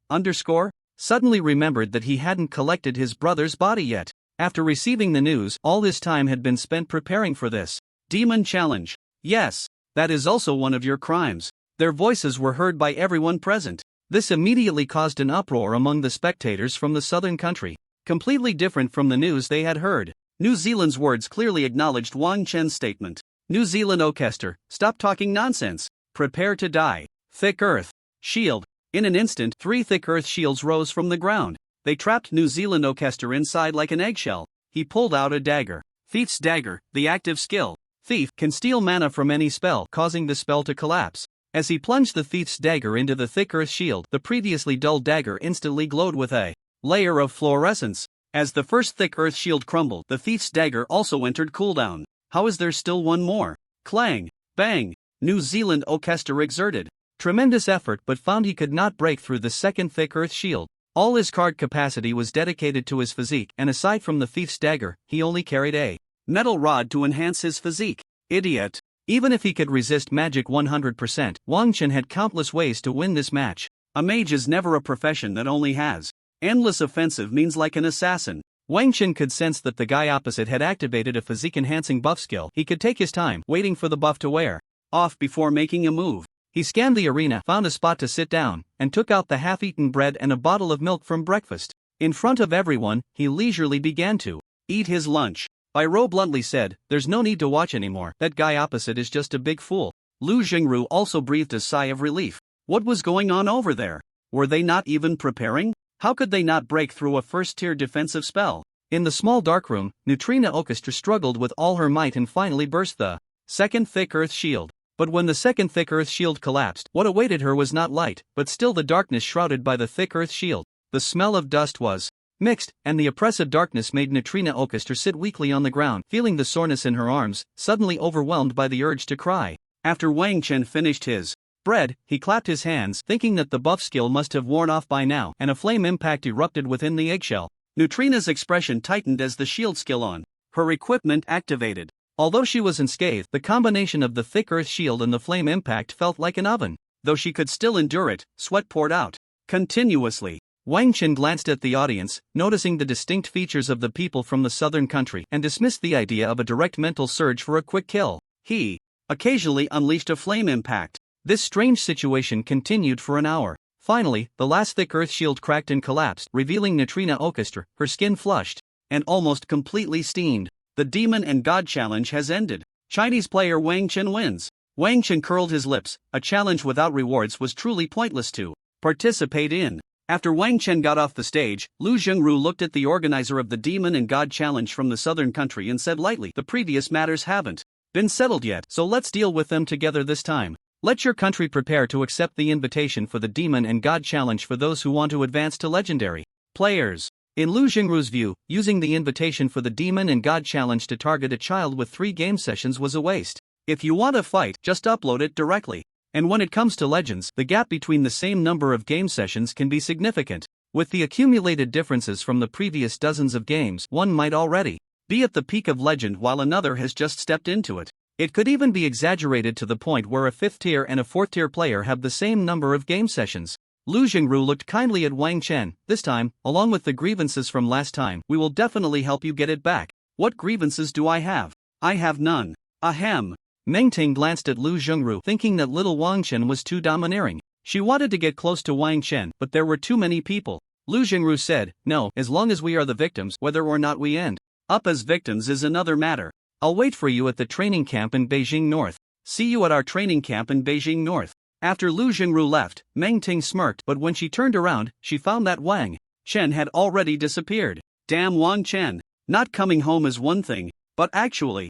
suddenly remembered that he hadn't collected his brother's body yet. After receiving the news, all his time had been spent preparing for this demon challenge. Yes, that is also one of your crimes. Their voices were heard by everyone present. This immediately caused an uproar among the spectators from the southern country. Completely different from the news they had heard. New Zealand's words clearly acknowledged Wang Chen's statement. New Zealand Orchestra, stop talking nonsense. Prepare to die. Thick earth shield. In an instant, 3 thick earth shields rose from the ground. They trapped New Zealand Orchestra inside like an eggshell. He pulled out a dagger. Thief's dagger, the active skill. Thief can steal mana from any spell, causing the spell to collapse. As he plunged the thief's dagger into the thick earth shield, the previously dull dagger instantly glowed with a layer of fluorescence. As the first thick earth shield crumbled, the thief's dagger also entered cooldown. How is there still one more? Clang! Bang! New Zealand Orchestra exerted tremendous effort but found he could not break through the second thick earth shield. All his card capacity was dedicated to his physique, and aside from the thief's dagger, he only carried a metal rod to enhance his physique. Idiot! Even if he could resist magic 100%, Wang Chen had countless ways to win this match. A mage is never a profession that only has endless offensive means like an assassin. Wang Chen could sense that the guy opposite had activated a physique-enhancing buff skill. He could take his time, waiting for the buff to wear off before making a move. He scanned the arena, found a spot to sit down, and took out the half-eaten bread and a bottle of milk from breakfast. In front of everyone, he leisurely began to eat his lunch. Biro bluntly said, there's no need to watch anymore, that guy opposite is just a big fool. Lu Jingru also breathed a sigh of relief. What was going on over there? Were they not even preparing? How could they not break through a first-tier defensive spell? In the small dark room, Neutrina Orchestra struggled with all her might and finally burst the second thick earth shield. But when the second thick earth shield collapsed, what awaited her was not light, but still the darkness shrouded by the thick earth shield. The smell of dust was mixed, and the oppressive darkness made Neutrina Orchestra sit weakly on the ground, feeling the soreness in her arms, suddenly overwhelmed by the urge to cry. After Wang Chen finished his bread, he clapped his hands, thinking that the buff skill must have worn off by now, and a flame impact erupted within the eggshell. Neutrina's expression tightened as the shield skill on her equipment activated. Although she was unscathed, the combination of the thick earth shield and the flame impact felt like an oven. Though she could still endure it, sweat poured out continuously. Wang Chen glanced at the audience, noticing the distinct features of the people from the southern country, and dismissed the idea of a direct mental surge for a quick kill. He occasionally unleashed a flame impact. This strange situation continued for an hour. Finally, the last thick earth shield cracked and collapsed, revealing Neutrina Orchestra, her skin flushed and almost completely steamed. The Demon and God challenge has ended. Chinese player Wang Chen wins. Wang Chen curled his lips. A challenge without rewards was truly pointless to participate in. After Wang Chen got off the stage, Lu Zhengru looked at the organizer of the Demon and God challenge from the southern country and said lightly, "The previous matters haven't been settled yet, so let's deal with them together this time. Let your country prepare to accept the invitation for the Demon and God challenge for those who want to advance to legendary players." In Lu Jingru's view, using the invitation for the Demon and God challenge to target a child with 3 game sessions was a waste. If you want a fight, just upload it directly. And when it comes to Legends, the gap between the same number of game sessions can be significant. With the accumulated differences from the previous dozens of games, one might already be at the peak of Legend while another has just stepped into it. It could even be exaggerated to the point where a 5th tier and a 4th tier player have the same number of game sessions. Lu Jingru looked kindly at Wang Chen. "This time, along with the grievances from last time, we will definitely help you get it back." "What grievances do I have? I have none." "Ahem." Meng Ting glanced at Lu Jingru, thinking that little Wang Chen was too domineering. She wanted to get close to Wang Chen, but there were too many people. Lu Jingru said, "No, as long as we are the victims, whether or not we end up as victims is another matter. I'll wait for you at the training camp in Beijing North. See you at our training camp in Beijing North." After Lu Jingru left, Meng Ting smirked, but when she turned around, she found that Wang Chen had already disappeared. Damn Wang Chen. Not coming home is one thing, but actually,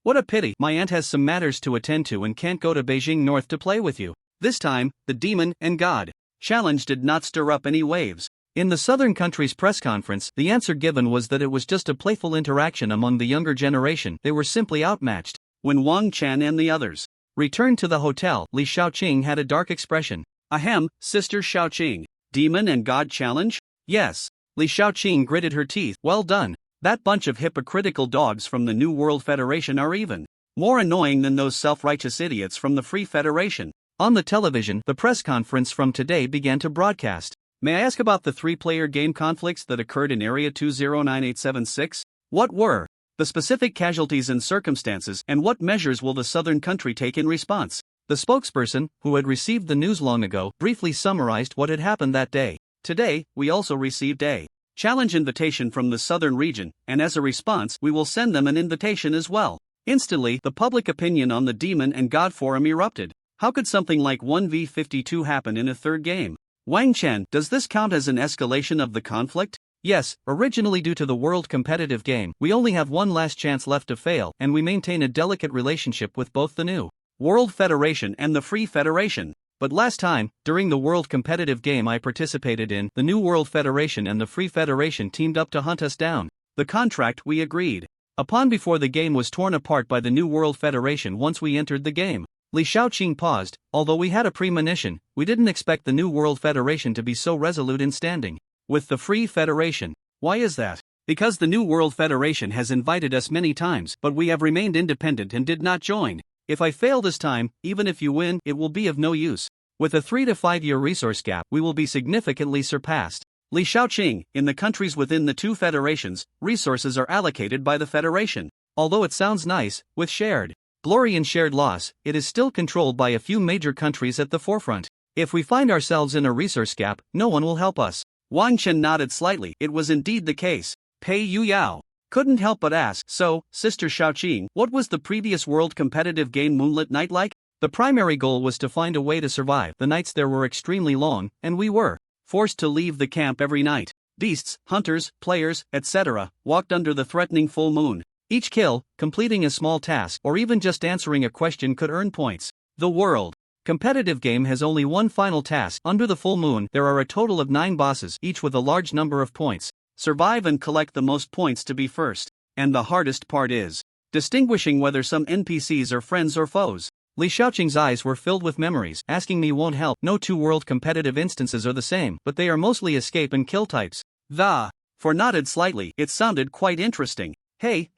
what a pity. My aunt has some matters to attend to and can't go to Beijing North to play with you. This time, the Demon and God challenge did not stir up any waves. In the southern country's press conference, the answer given was that it was just a playful interaction among the younger generation. They were simply outmatched. When Wang Chen and the others returned to the hotel, Li Shaoqing had a dark expression. "Ahem, Sister Shaoqing. Demon and God challenge?" "Yes." Li Shaoqing gritted her teeth. "Well done. That bunch of hypocritical dogs from the New World Federation are even more annoying than those self-righteous idiots from the Free Federation." On the television, the press conference from today began to broadcast. "May I ask about the 3-player game conflicts that occurred in Area 209876? What were the specific casualties and circumstances, and what measures will the southern country take in response?" The spokesperson, who had received the news long ago, briefly summarized what had happened that day. "Today, we also received a challenge invitation from the southern region, and as a response, we will send them an invitation as well." Instantly, the public opinion on the Demon and God forum erupted. How could something like 1v52 happen in a third game? Wang Chen, does this count as an escalation of the conflict? Yes, originally due to the world competitive game, we only have one last chance left to fail, and we maintain a delicate relationship with both the New World Federation and the Free Federation. But last time, during the world competitive game I participated in, the New World Federation and the Free Federation teamed up to hunt us down. The contract we agreed upon before the game was torn apart by the New World Federation once we entered the game. Li Shaoqing paused. "Although we had a premonition, we didn't expect the New World Federation to be so resolute in standing with the Free Federation." "Why is that?" "Because the New World Federation has invited us many times, but we have remained independent and did not join. If I fail this time, even if you win, it will be of no use. With a 3 to 5 year resource gap, we will be significantly surpassed." Li Shaoqing, in the countries within the 2 federations, resources are allocated by the federation. Although it sounds nice, with shared glory and shared loss, it is still controlled by a few major countries at the forefront. If we find ourselves in a resource gap, no one will help us. Wang Chen nodded slightly. It was indeed the case. Pei Yu Yao couldn't help but ask, "So, Sister Shaoqing, what was the previous world competitive game Moonlit Night like?" "The primary goal was to find a way to survive. The nights there were extremely long, and we were forced to leave the camp every night. Beasts, hunters, players, etc., walked under the threatening full moon. Each kill, completing a small task, or even just answering a question could earn points. The world competitive game has only one final task. Under the full moon, there are a total of 9 bosses, each with a large number of points. Survive and collect the most points to be first. And the hardest part is distinguishing whether some NPCs are friends or foes." Li Shaoqing's eyes were filled with memories. "Asking me won't help. No 2 world competitive instances are the same, but they are mostly escape and kill types." The for nodded slightly. It sounded quite interesting. Hey,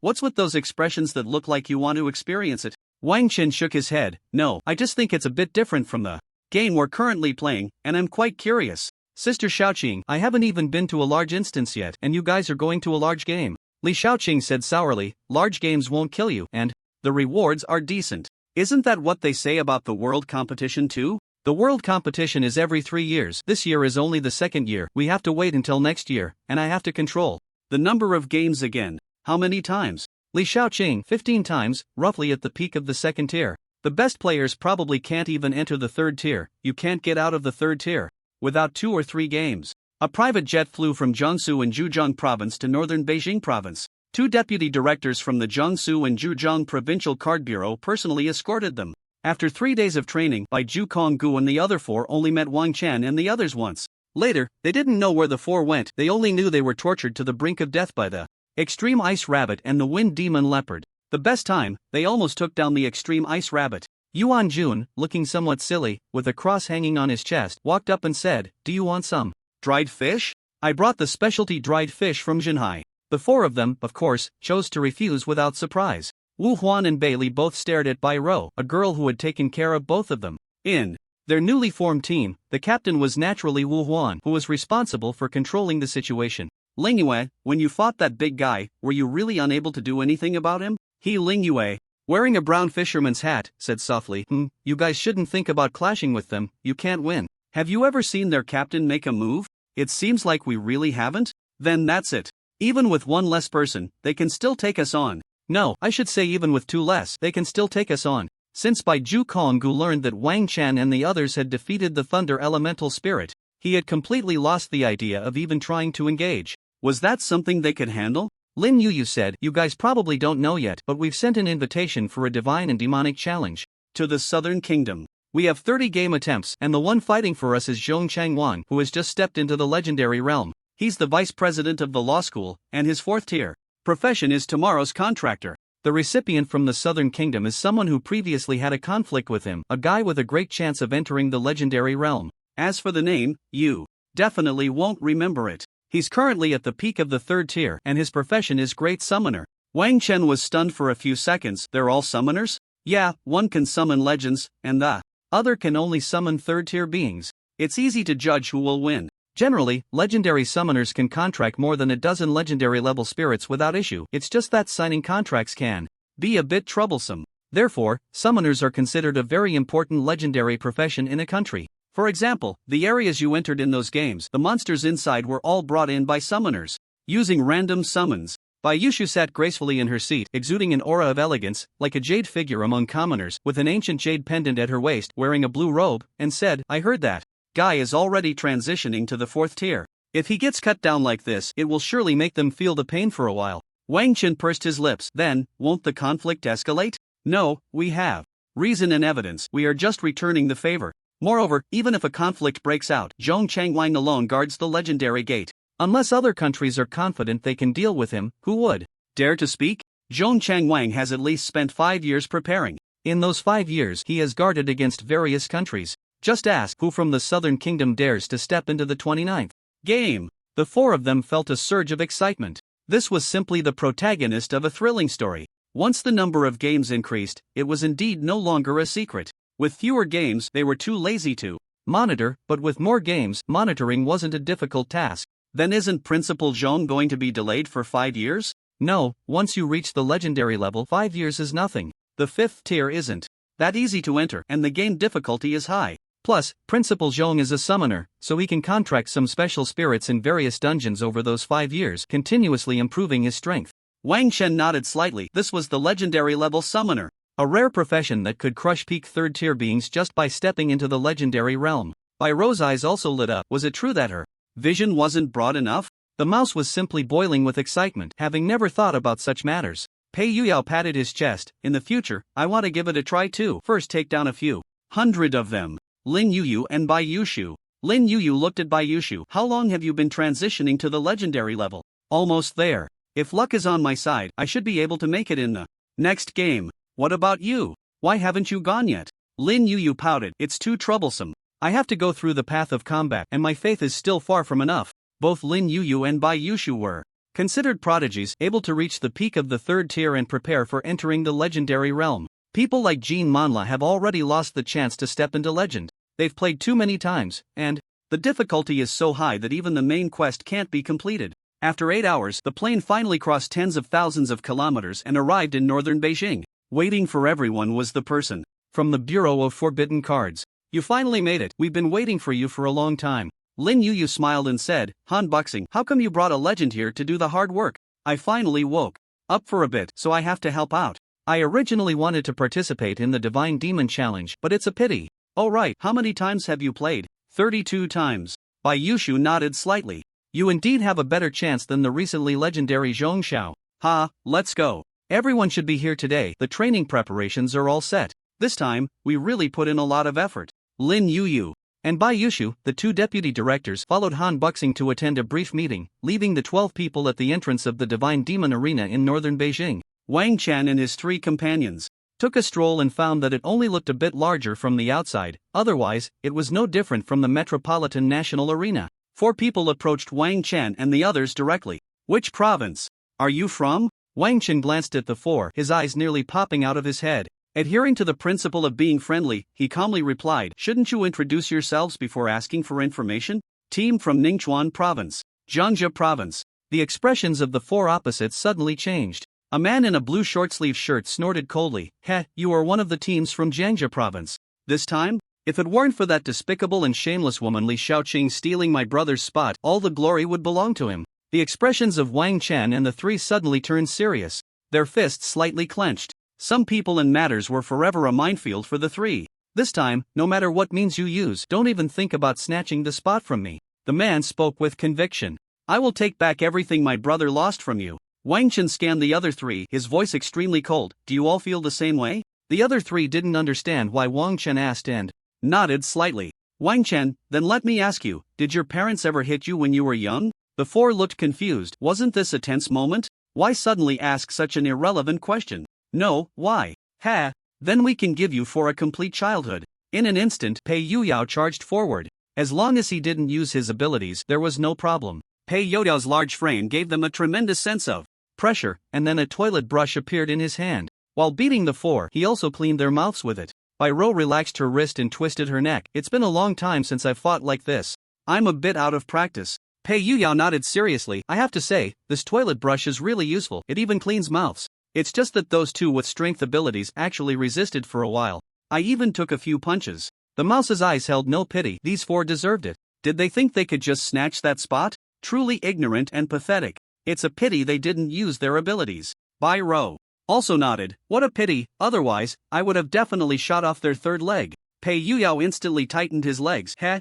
what's with those expressions that look like you want to experience it?" Wang Chen shook his head. "No, I just think it's a bit different from the game we're currently playing, and I'm quite curious." "Sister Shaoqing, I haven't even been to a large instance yet, and you guys are going to a large game." Li Shaoqing said sourly, "Large games won't kill you, and the rewards are decent. Isn't that what they say about the world competition too?" The world competition is every 3 years. This year is only the second year. We have to wait until next year, and I have to control the number of games again. How many times? Li Shaoqing, 15 times, roughly at the peak of the second tier. The best players probably can't even enter the third tier. You can't get out of the third tier without 2 or 3 games. A private jet flew from Jiangsu and Zhejiang province to northern Beijing province. 2 deputy directors from the Jiangsu and Zhejiang Provincial Card Bureau personally escorted them. After 3 days of training, Bai Zhu Konggu and the other 4 only met Wang Chen and the others once. Later, they didn't know where the 4 went. They only knew they were tortured to the brink of death by the extreme ice rabbit and the wind demon leopard. The best time, they almost took down the extreme ice rabbit. Yuan Jun, looking somewhat silly, with a cross hanging on his chest, walked up and said, "Do you want some dried fish?" I brought the specialty dried fish from Jinhai. The 4 of them, of course, chose to refuse without surprise. Wu Huan and Bailey both stared at Bai Rou, a girl who had taken care of both of them. In their newly formed team, the captain was naturally Wu Huan, who was responsible for controlling the situation. Ling Yue, when you fought that big guy, were you really unable to do anything about him? He Ling Yue, wearing a brown fisherman's hat, said softly, You guys shouldn't think about clashing with them, you can't win. Have you ever seen their captain make a move? It seems like we really haven't? Then that's it. Even with 1 less person, they can still take us on. No, I should say even with 2 less, they can still take us on. Since Bai Zhu Konggu learned that Wang Chen and the others had defeated the Thunder Elemental Spirit, he had completely lost the idea of even trying to engage. Was that something they could handle? Lin Yuyu said, You guys probably don't know yet, but we've sent an invitation for a divine and demonic challenge to the Southern Kingdom. We have 30 game attempts, and the one fighting for us is Zhong Changwan, who has just stepped into the legendary realm. He's the vice president of the law school, and his 4th tier profession is tomorrow's contractor. The recipient from the Southern Kingdom is someone who previously had a conflict with him, a guy with a great chance of entering the legendary realm. As for the name, you definitely won't remember it. He's currently at the peak of the 3rd tier, and his profession is Great Summoner. Wang Chen was stunned for a few seconds. They're all summoners? Yeah, one can summon legends, and the other can only summon 3rd tier beings. It's easy to judge who will win. Generally, legendary summoners can contract more than a dozen legendary level spirits without issue. It's just that signing contracts can be a bit troublesome. Therefore, summoners are considered a very important legendary profession in a country. For example, the areas you entered in those games, the monsters inside were all brought in by summoners, using random summons. Bai Yushu sat gracefully in her seat, exuding an aura of elegance, like a jade figure among commoners, with an ancient jade pendant at her waist, wearing a blue robe, and said, I heard that guy is already transitioning to the 4th tier. If he gets cut down like this, it will surely make them feel the pain for a while. Wang Chen pursed his lips. Then, won't the conflict escalate? No, we have reason and evidence. We are just returning the favor. Moreover, even if a conflict breaks out, Zhong Changwang alone guards the legendary gate. Unless other countries are confident they can deal with him, who would dare to speak? Zhong Changwang has at least spent 5 years preparing. In those 5 years, he has guarded against various countries. Just ask who from the Southern Kingdom dares to step into the 29th game. The 4 of them felt a surge of excitement. This was simply the protagonist of a thrilling story. Once the number of games increased, it was indeed no longer a secret. With fewer games, they were too lazy to monitor, but with more games, monitoring wasn't a difficult task. Then isn't Principal Zhong going to be delayed for 5 years? No, once you reach the legendary level, 5 years is nothing. The 5th tier isn't that easy to enter, and the game difficulty is high. Plus, Principal Zhong is a summoner, so he can contract some special spirits in various dungeons over those 5 years, continuously improving his strength. Wang Chen nodded slightly. This was the legendary level summoner, a rare profession that could crush peak 3rd tier beings just by stepping into the legendary realm. Bai Rou's eyes also lit up. Was it true that her vision wasn't broad enough? The mouse was simply boiling with excitement, having never thought about such matters. Pei Yuyao patted his chest. In the future, I want to give it a try too. First take down a few hundred of them. Lin Yuyu and Bai Yushu. Lin Yuyu looked at Bai Yushu. How long have you been transitioning to the legendary level? Almost there. If luck is on my side, I should be able to make it in the next game. What about you? Why haven't you gone yet? Lin Yuyu pouted. It's too troublesome. I have to go through the path of combat, and my faith is still far from enough. Both Lin Yuyu and Bai Yushu were considered prodigies, able to reach the peak of the 3rd tier and prepare for entering the legendary realm. People like Jean Manhwa have already lost the chance to step into legend. They've played too many times, and the difficulty is so high that even the main quest can't be completed. After 8 hours, the plane finally crossed tens of thousands of kilometers and arrived in northern Beijing. Waiting for everyone was the person from the Bureau of Forbidden Cards. You finally made it. We've been waiting for you for a long time. Lin Yu smiled and said, Han Buxing, how come you brought a legend here to do the hard work? I finally woke up for a bit, so I have to help out. I originally wanted to participate in the Divine Demon Challenge, but it's a pity. Oh right, how many times have you played? 32 times. Bai Yushu nodded slightly. You indeed have a better chance than the recently legendary Zhong Xiao. Ha, let's go. Everyone should be here today. The training preparations are all set. This time, we really put in a lot of effort. Lin Yu and Bai Yushu, the two deputy directors, followed Han Buxing to attend a brief meeting, leaving the 12 people at the entrance of the Divine Demon Arena in northern Beijing. Wang Chan and his 3 companions took a stroll and found that it only looked a bit larger from the outside, otherwise, it was no different from the Metropolitan National Arena. 4 people approached Wang Chan and the others directly. Which province are you from? Wang Chan glanced at the 4, his eyes nearly popping out of his head. Adhering to the principle of being friendly, he calmly replied, shouldn't you introduce yourselves before asking for information? Team from Ningchuan Province. Jiangxia Province. The expressions of the 4 opposites suddenly changed. A man in a blue short-sleeve shirt snorted coldly, heh, you are one of the teams from Jiangxia Province. This time? If it weren't for that despicable and shameless woman Li Xiaoqing stealing my brother's spot, all the glory would belong to him. The expressions of Wang Chan and the 3 suddenly turned serious. Their fists slightly clenched. Some people and matters were forever a minefield for the 3. This time, no matter what means you use, don't even think about snatching the spot from me. The man spoke with conviction. I will take back everything my brother lost from you. Wang Chen scanned the other 3, his voice extremely cold. Do you all feel the same way? The other 3 didn't understand why Wang Chen asked and nodded slightly. Wang Chen, then let me ask you, did your parents ever hit you when you were young? The 4 looked confused. Wasn't this a tense moment? Why suddenly ask such an irrelevant question? No, why? Ha! Then we can give you for a complete childhood. In an instant, Pei Yuyao charged forward. As long as he didn't use his abilities, there was no problem. Pei Youyao's large frame gave them a tremendous sense of pressure, and then a toilet brush appeared in his hand. While beating the 4, he also cleaned their mouths with it. Bai Rou relaxed her wrist and twisted her neck. It's been a long time since I've fought like this. I'm a bit out of practice. Pei Yuyao nodded seriously. I have to say, this toilet brush is really useful. It even cleans mouths. It's just that those 2 with strength abilities actually resisted for a while. I even took a few punches. The mouse's eyes held no pity. These 4 deserved it. Did they think they could just snatch that spot? Truly ignorant and pathetic. It's a pity they didn't use their abilities. Bai Rou also nodded. What a pity, otherwise, I would have definitely shot off their 3rd leg. Pei Yuyao instantly tightened his legs. Heh.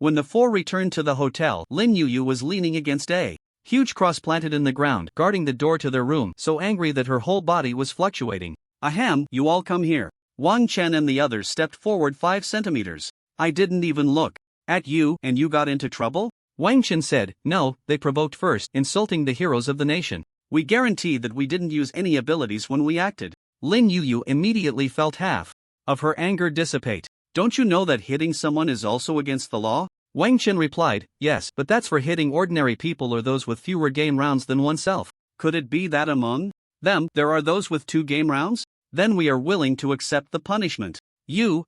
When the 4 returned to the hotel, Lin Yu was leaning against a huge cross planted in the ground, guarding the door to their room, so angry that her whole body was fluctuating. Ahem, you all come here. Wang Chen and the others stepped forward 5 centimeters. I didn't even look at you, and you got into trouble? Wang Chen said, no, they provoked first, insulting the heroes of the nation. We guarantee that we didn't use any abilities when we acted. Lin Yu immediately felt half of her anger dissipate. Don't you know that hitting someone is also against the law? Wang Chen replied, yes, but that's for hitting ordinary people or those with fewer game rounds than oneself. Could it be that among them, there are those with 2 game rounds? Then we are willing to accept the punishment. You.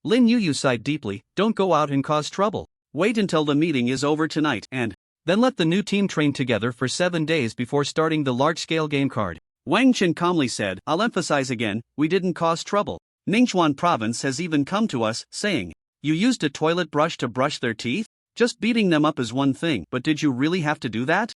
Lin Yu sighed deeply, don't go out and cause trouble. Wait until the meeting is over tonight and then let the new team train together for 7 days before starting the large-scale game card. Wang Chen calmly said, I'll emphasize again, we didn't cause trouble. Ningchuan Province has even come to us, saying, you used a toilet brush to brush their teeth? Just beating them up is one thing, but did you really have to do that?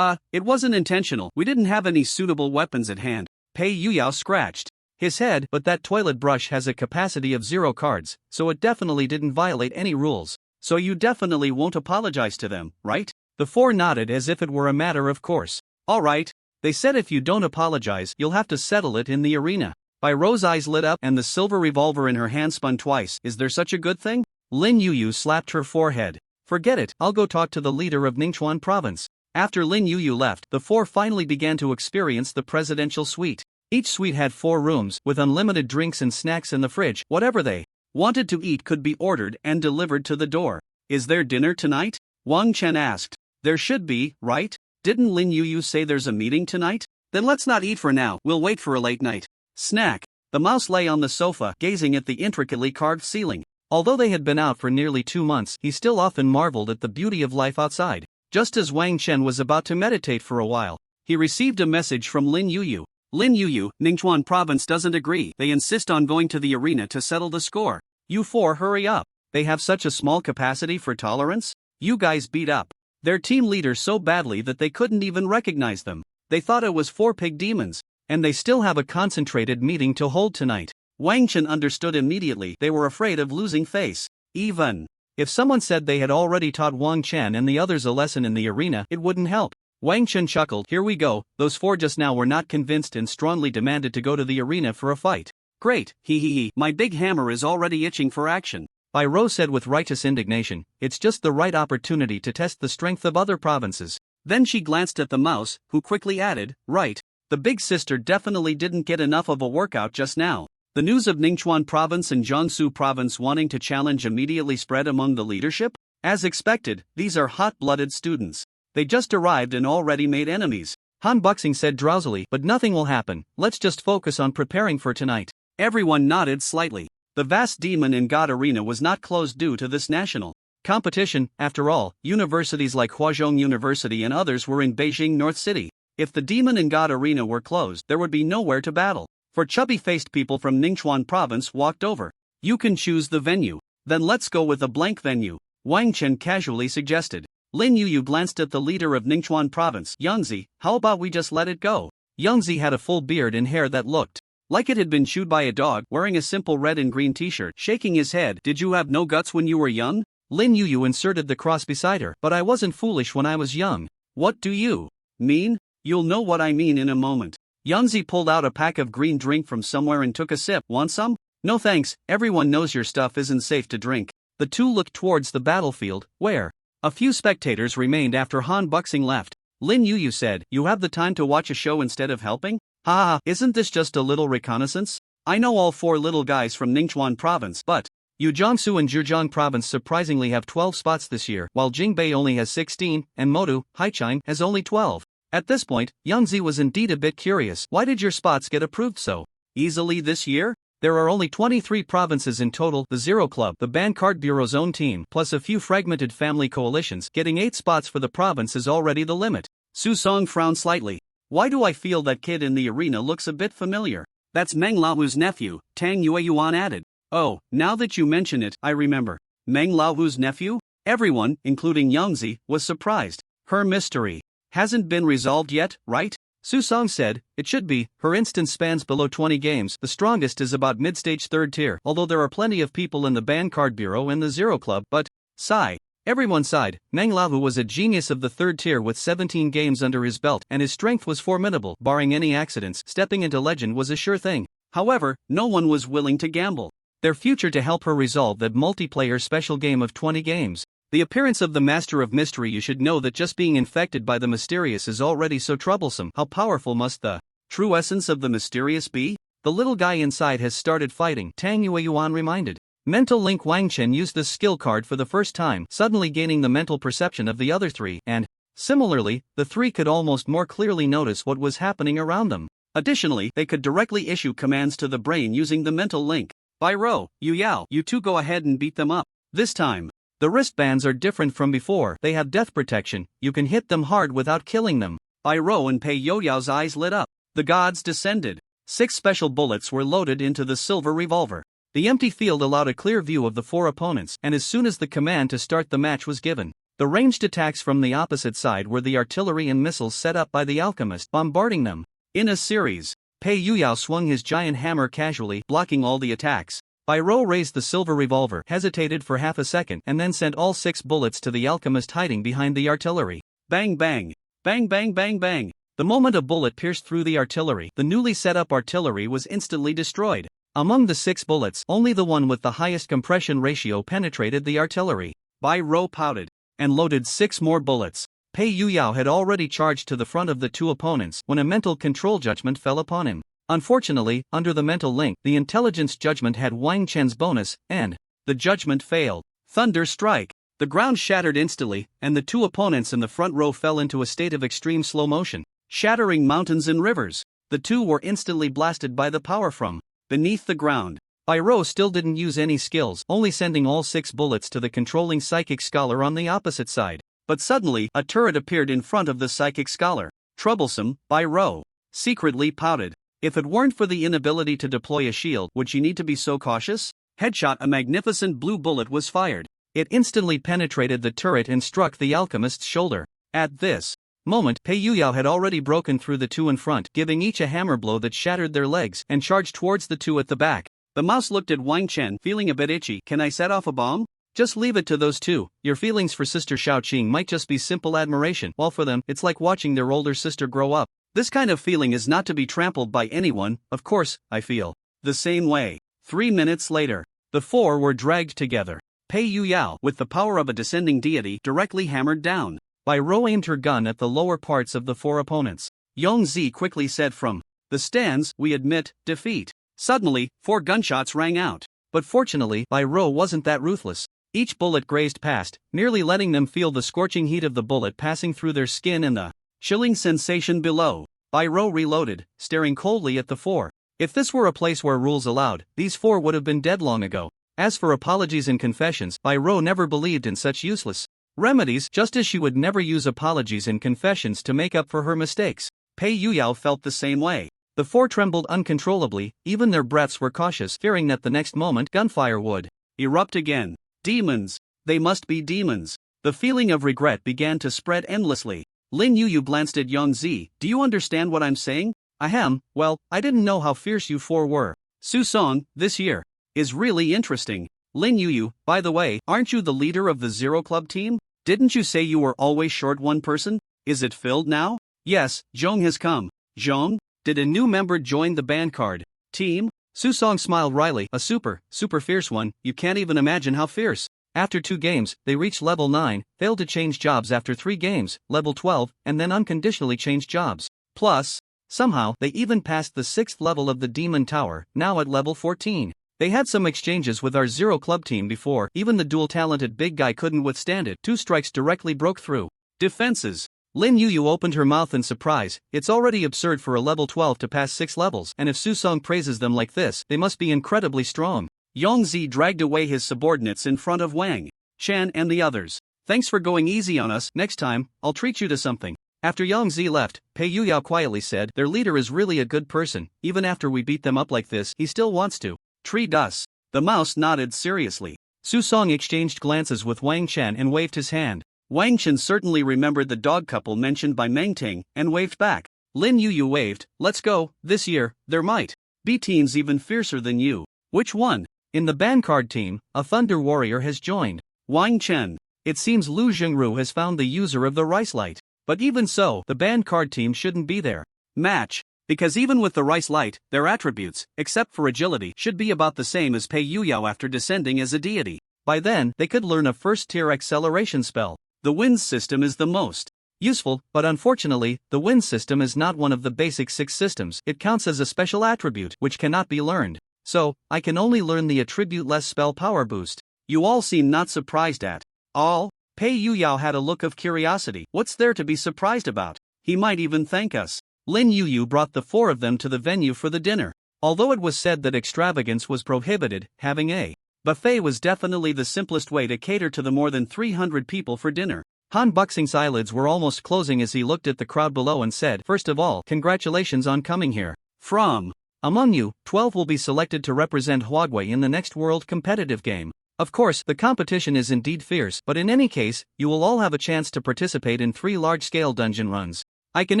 It wasn't intentional. We didn't have any suitable weapons at hand. Pei Yuyao scratched his head, but that toilet brush has a capacity of 0 cards, so it definitely didn't violate any rules. So you definitely won't apologize to them, right? The 4 nodded as if it were a matter of course. All right. They said if you don't apologize, you'll have to settle it in the arena. Bai Rou's eyes lit up and the silver revolver in her hand spun twice. Is there such a good thing? Lin Yu slapped her forehead. Forget it, I'll go talk to the leader of Ningchuan Province. After Lin Yu left, the 4 finally began to experience the presidential suite. Each suite had 4 rooms, with unlimited drinks and snacks in the fridge. Whatever they wanted to eat could be ordered and delivered to the door. Is there dinner tonight? Wang Chen asked. There should be, right? Didn't Lin Yu say there's a meeting tonight? Then let's not eat for now, we'll wait for a late night snack. The mouse lay on the sofa, gazing at the intricately carved ceiling. Although they had been out for nearly 2 months, he still often marveled at the beauty of life outside. Just as Wang Chen was about to meditate for a while, he received a message from Lin Yu. Lin Yu, Ningchuan Province doesn't agree. They insist on going to the arena to settle the score. You four hurry up. They have such a small capacity for tolerance? You guys beat up their team leader so badly that they couldn't even recognize them. They thought it was 4 pig demons, and they still have a concentrated meeting to hold tonight. Wang Chen understood immediately they were afraid of losing face. Even if someone said they had already taught Wang Chen and the others a lesson in the arena, it wouldn't help. Wang Chen chuckled. Here we go, those 4 just now were not convinced and strongly demanded to go to the arena for a fight. Great, hee, my big hammer is already itching for action. Bai Rou said with righteous indignation, it's just the right opportunity to test the strength of other provinces. Then she glanced at the mouse, who quickly added, right, the big sister definitely didn't get enough of a workout just now. The news of Ningchuan province and Jiangsu province wanting to challenge immediately spread among the leadership? As expected, these are hot-blooded students. They just arrived and already made enemies. Han Buxing said drowsily, but nothing will happen, let's just focus on preparing for tonight. Everyone nodded slightly. The vast demon and god arena was not closed due to this national competition. After all, universities like Huazhong University and others were in Beijing North City. If the demon and god arena were closed, there would be nowhere to battle. For chubby-faced people from Ningchuan province walked over. You can choose the venue. Then let's go with a blank venue, Wang Chen casually suggested. Lin Yuyu glanced at the leader of Ningchuan province. Yangzi, how about we just let it go? Yangzi had a full beard and hair that looked like it had been chewed by a dog, wearing a simple red and green t-shirt, shaking his head. Did you have no guts when you were young? Lin Yuyu inserted the cross beside her. But I wasn't foolish when I was young. What do you mean? You'll know what I mean in a moment. Yangzi pulled out a pack of green drink from somewhere and took a sip. Want some? No thanks, everyone knows your stuff isn't safe to drink. The two looked towards the battlefield, where a few spectators remained after Han Buxing left. Lin Yuyu said, you have the time to watch a show instead of helping? Ha, isn't this just a little reconnaissance? I know all 4 little guys from Ningchuan province, but Jiangsu and Zhejiang province surprisingly have 12 spots this year, while Jingbei only has 16, and Modu, Haichine, has only 12. At this point, Yangzi was indeed a bit curious. Why did your spots get approved so easily this year? There are only 23 provinces in total. The Zero Club, the Ban Card Bureau's own team, plus a few fragmented family coalitions. Getting 8 spots for the province is already the limit. Su Song frowned slightly. Why do I feel that kid in the arena looks a bit familiar? That's Meng Laohu's nephew, Tang Yueyuan added. Oh, now that you mention it, I remember. Meng Laohu's nephew? Everyone, including Yangzi, was surprised. Her mystery hasn't been resolved yet, right? Su Song said, it should be. Her instance spans below 20 games. The strongest is about mid-stage 3rd tier, although there are plenty of people in the Ban Card Bureau and the Zero Club, but, sigh. Everyone sighed. Meng Laohu was a genius of the 3rd tier with 17 games under his belt, and his strength was formidable. Barring any accidents, stepping into legend was a sure thing. However, no one was willing to gamble their future to help her resolve that multiplayer special game of 20 games. The appearance of the Master of Mystery. You should know that just being infected by the mysterious is already so troublesome. How powerful must the true essence of the mysterious be? The little guy inside has started fighting, Tang Yueyuan reminded. Mental Link Wang Chen used this skill card for the first time, suddenly gaining the mental perception of the other 3, and, similarly, the 3 could almost more clearly notice what was happening around them. Additionally, they could directly issue commands to the brain using the mental link. Bai Rou, Yu Yao, you two go ahead and beat them up. This time, the wristbands are different from before. They have death protection. You can hit them hard without killing them. Bai Rou and Pei Yoyao's eyes lit up. The gods descended. 6 special bullets were loaded into the silver revolver. The empty field allowed a clear view of the 4 opponents, and as soon as the command to start the match was given, the ranged attacks from the opposite side were the artillery and missiles set up by the alchemist, bombarding them. In a series, Pei Yuyao swung his giant hammer casually, blocking all the attacks. Bai Rou raised the silver revolver, hesitated for half a second, and then sent all 6 bullets to the alchemist hiding behind the artillery. Bang bang! Bang bang bang bang! The moment a bullet pierced through the artillery, the newly set up artillery was instantly destroyed. Among the 6 bullets, only the one with the highest compression ratio penetrated the artillery. Bai Rou pouted and loaded 6 more bullets. Pei Yuyao had already charged to the front of the 2 opponents when a mental control judgment fell upon him. Unfortunately, under the mental link, the intelligence judgment had Wang Chen's bonus, and the judgment failed. Thunder strike! The ground shattered instantly, and the 2 opponents in the front row fell into a state of extreme slow motion, shattering mountains and rivers. The 2 were instantly blasted by the power from beneath the ground. Bai Rou still didn't use any skills, only sending all 6 bullets to the controlling psychic scholar on the opposite side. But suddenly, a turret appeared in front of the psychic scholar. Troublesome, Bai Rou secretly pouted. If it weren't for the inability to deploy a shield, would she need to be so cautious? Headshot. A magnificent blue bullet was fired. It instantly penetrated the turret and struck the alchemist's shoulder. At this moment, Pei Yuyao had already broken through the two in front, giving each a hammer blow that shattered their legs, and charged towards the two at the back. The mouse looked at Wang Chen, feeling a bit itchy. Can I set off a bomb? Just leave it to those two. Your feelings for Sister Shaoqing might just be simple admiration, while for them, it's like watching their older sister grow up. This kind of feeling is not to be trampled by anyone. Of course, I feel the same way. 3 minutes later, the four were dragged together. Pei Yuyao, with the power of a descending deity, directly hammered down. Bai Rou aimed her gun at the lower parts of the four opponents. Yong Zi quickly said from the stands, we admit defeat. Suddenly, 4 gunshots rang out. But fortunately, Bai Rou wasn't that ruthless. Each bullet grazed past, merely letting them feel the scorching heat of the bullet passing through their skin and the chilling sensation below. Bai Rou reloaded, staring coldly at the four. If this were a place where rules allowed, these four would have been dead long ago. As for apologies and confessions, Bai Rou never believed in such useless remedies, just as she would never use apologies and confessions to make up for her mistakes. Pei Yuyao felt the same way. The four trembled uncontrollably, even their breaths were cautious, fearing that the next moment gunfire would erupt again. Demons. They must be demons. The feeling of regret began to spread endlessly. Lin Yuyu glanced at Yang Zi. Do you understand what I'm saying? Ahem, well, I didn't know how fierce you four were. Su Song, this year is really interesting. Lin Yuyu, by the way, aren't you the leader of the Zero Club team? Didn't you say you were always short one person? Is it filled now? Yes, Zhong has come. Zhong? Did a new member join the band card team? Su Song smiled wryly. A super fierce one. You can't even imagine how fierce. After 2 games, they reached level 9, failed to change jobs after 3 games, level 12, and then unconditionally changed jobs. Plus, somehow, they even passed the 6th level of the Demon Tower, now at level 14. They had some exchanges with our Zero Club team before, even the dual-talented big guy couldn't withstand it. 2 strikes directly broke through defenses. Lin Yuyu opened her mouth in surprise. It's already absurd for a level 12 to pass 6 levels, and if Su Song praises them like this, they must be incredibly strong. Yong Zi dragged away his subordinates in front of Wang Chen and the others. Thanks for going easy on us. Next time, I'll treat you to something. After Yang Zi left, Pei Yuyao quietly said, their leader is really a good person. Even after we beat them up like this, he still wants to treat us. The mouse nodded seriously. Su Song exchanged glances with Wang Chen and waved his hand. Wang Chen certainly remembered the dog couple mentioned by Meng Ting, and waved back. Lin Yuyu waved. Let's go. This year, there might be teams even fiercer than you. Which one? In the band card team, a Thunder Warrior has joined. Wang Chen. It seems Lu Zhengru has found the user of the Rice Light. But even so, the band card team shouldn't be there. Match. Because even with the Rice Light, their attributes, except for agility, should be about the same as Pei Yuyao after descending as a deity. By then, they could learn a first-tier acceleration spell. The wind system is the most useful, but unfortunately, the wind system is not one of the basic 6 systems. It counts as a special attribute, which cannot be learned. So, I can only learn the attribute-less spell power boost. You all seem not surprised at all. Pei Yuyao had a look of curiosity. What's there to be surprised about? He might even thank us. Lin Yuyu brought the 4 of them to the venue for the dinner. Although it was said that extravagance was prohibited, having a buffet was definitely the simplest way to cater to the more than 300 people for dinner. Han Buxing's eyelids were almost closing as he looked at the crowd below and said, first of all, congratulations on coming here. From among you, 12 will be selected to represent Huagui in the next world competitive game. Of course, the competition is indeed fierce, but in any case, you will all have a chance to participate in 3 large-scale dungeon runs. I can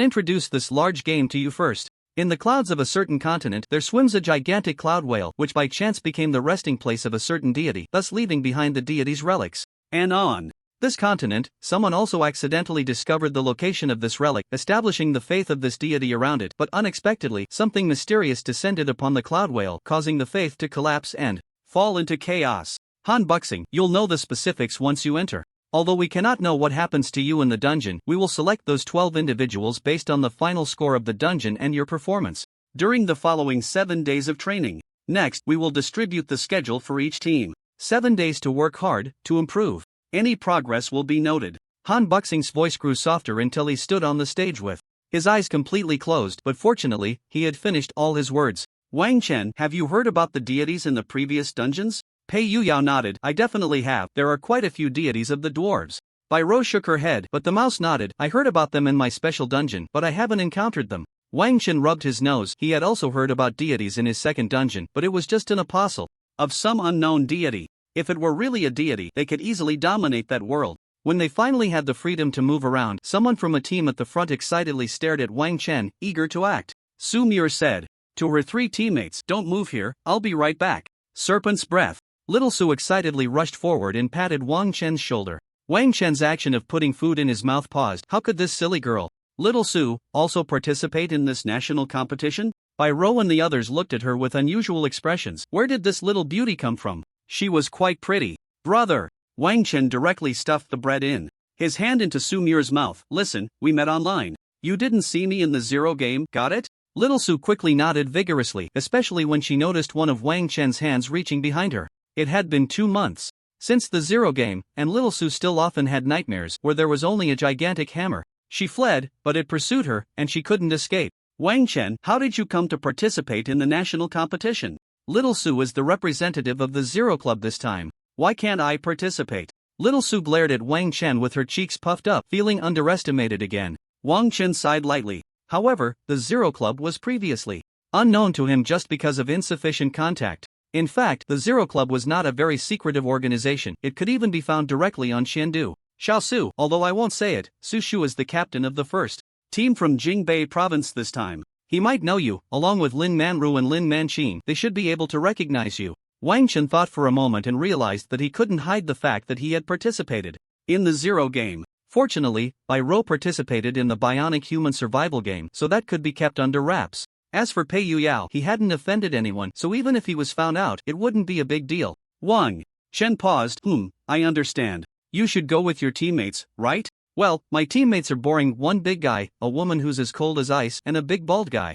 introduce this large game to you first. In the clouds of a certain continent, there swims a gigantic cloud whale, which by chance became the resting place of a certain deity, thus leaving behind the deity's relics. And on this continent, someone also accidentally discovered the location of this relic, establishing the faith of this deity around it, but unexpectedly, something mysterious descended upon the cloud whale, causing the faith to collapse and fall into chaos. Han Buxing, you'll know the specifics once you enter. Although we cannot know what happens to you in the dungeon, we will select those 12 individuals based on the final score of the dungeon and your performance during the following 7 days of training. Next, we will distribute the schedule for each team. 7 days to work hard, to improve. Any progress will be noted. Han Buxing's voice grew softer until he stood on the stage with his eyes completely closed, but fortunately, he had finished all his words. Wang Chen, have you heard about the deities in the previous dungeons? Pei Yuyao nodded. I definitely have. There are quite a few deities of the dwarves. Bai Rou shook her head, but the mouse nodded. I heard about them in my special dungeon, but I haven't encountered them. Wang Chen rubbed his nose. He had also heard about deities in his second dungeon, but it was just an apostle. of some unknown deity. If it were really a deity, they could easily dominate that world. When they finally had the freedom to move around, someone from a team at the front excitedly stared at Wang Chen, eager to act. Su Muir said to her 3 teammates, "Don't move here, I'll be right back." Serpent's breath. Little Su excitedly rushed forward and patted Wang Chen's shoulder. Wang Chen's action of putting food in his mouth paused. How could this silly girl, Little Su, also participate in this national competition? Bai Rou and the others looked at her with unusual expressions. Where did this little beauty come from? She was quite pretty. Brother! Wang Chen directly stuffed the bread in his hand into Su Muir's mouth. Listen, we met online. You didn't see me in the Zero game, got it? Little Su quickly nodded vigorously, especially when she noticed one of Wang Chen's hands reaching behind her. It had been 2 months since the Zero game, and Little Su still often had nightmares where there was only a gigantic hammer. She fled, but it pursued her, and she couldn't escape. Wang Chen, how did you come to participate in the national competition? Little Su is the representative of the Zero Club this time. Why can't I participate? Little Su glared at Wang Chen with her cheeks puffed up, feeling underestimated again. Wang Chen sighed lightly. However, the Zero Club was previously unknown to him just because of insufficient contact. In fact, the Zero Club was not a very secretive organization. It could even be found directly on Xiandu. Xiaosu, although I won't say it, Su Shu is the captain of the first team from Jingbei province this time. He might know you, along with Lin Manru and Lin Manqin. They should be able to recognize you. Wang Chen thought for a moment and realized that he couldn't hide the fact that he had participated in the Zero game. Fortunately, Bai Rou participated in the Bionic Human Survival game, so that could be kept under wraps. As for Pei Yuyao, he hadn't offended anyone, so even if he was found out, it wouldn't be a big deal. Wang Chen paused. I understand. You should go with your teammates, right? Well, my teammates are boring. One big guy, a woman who's as cold as ice, and a big bald guy.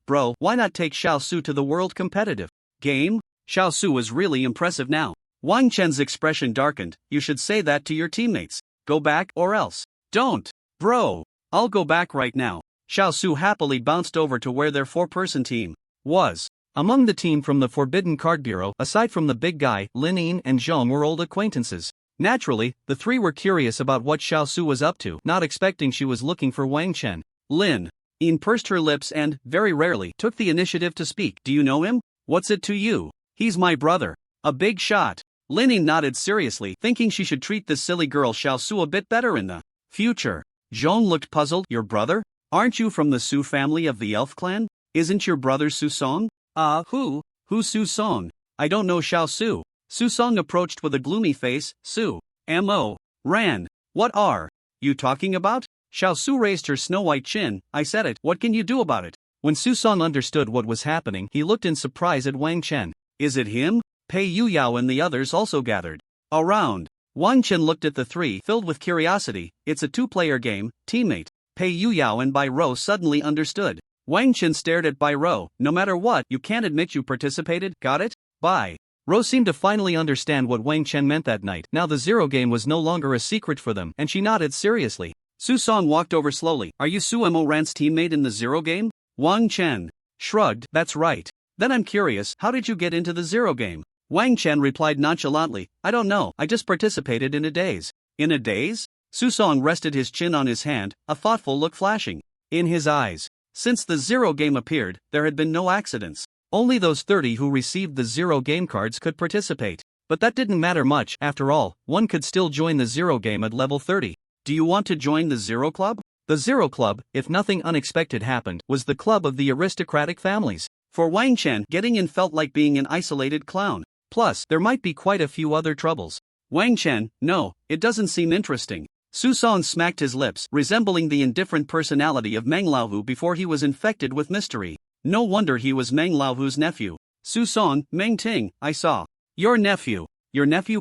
Bro, why not take Xiaosu to the world competitive game? Xiaosu was really impressive now. Wang Chen's expression darkened. You should say that to your teammates. Go back or else. Don't. Bro. I'll go back right now. Xiaosu happily bounced over to where their 4-person team was. Among the team from the Forbidden Card Bureau, aside from the big guy, Lin Yin and Zhong were old acquaintances. Naturally, the 3 were curious about what Xiaosu was up to, not expecting she was looking for Wang Chen. Lin Yin pursed her lips and, very rarely, took the initiative to speak. Do you know him? What's it to you? He's my brother. A big shot. Lin Yin nodded seriously, thinking she should treat this silly girl Xiaosu a bit better in the future. Zhong looked puzzled. Your brother? Aren't you from the Su family of the elf clan? Isn't your brother Su Song? Who's Su Song? I don't know Xiaosu. Su Song approached with a gloomy face. Su Ran. What are you talking about? Xiaosu raised her snow-white chin. I said it. What can you do about it? When Su Song understood what was happening, he looked in surprise at Wang Chen. Is it him? Pei Yuyao and the others also gathered around. Wang Chen looked at the 3, filled with curiosity. It's a 2-player game, teammate. Pei Yuyao and Bai Rou suddenly understood. Wang Chen stared at Bai Rou. No matter what, you can't admit you participated, got it? Bai Rou seemed to finally understand what Wang Chen meant that night. Now the Zero game was no longer a secret for them, and she nodded seriously. Su Song walked over slowly. Are you Su Ran's teammate in the Zero game? Wang Chen shrugged. That's right. Then I'm curious, how did you get into the Zero game? Wang Chen replied nonchalantly. I don't know, I just participated in a daze. In a daze? Su Song rested his chin on his hand, a thoughtful look flashing in his eyes. Since the Zero game appeared, there had been no accidents. Only those 30 who received the Zero game cards could participate. But that didn't matter much. After all, one could still join the Zero game at level 30. Do you want to join the Zero Club? The Zero Club, if nothing unexpected happened, was the club of the aristocratic families. For Wang Chen, getting in felt like being an isolated clown. Plus, there might be quite a few other troubles. Wang Chen, no, it doesn't seem interesting. Su Song smacked his lips, resembling the indifferent personality of Meng Laohu before he was infected with mystery. No wonder he was Meng Laohu's nephew. Su Song, Meng Ting, I saw. Your nephew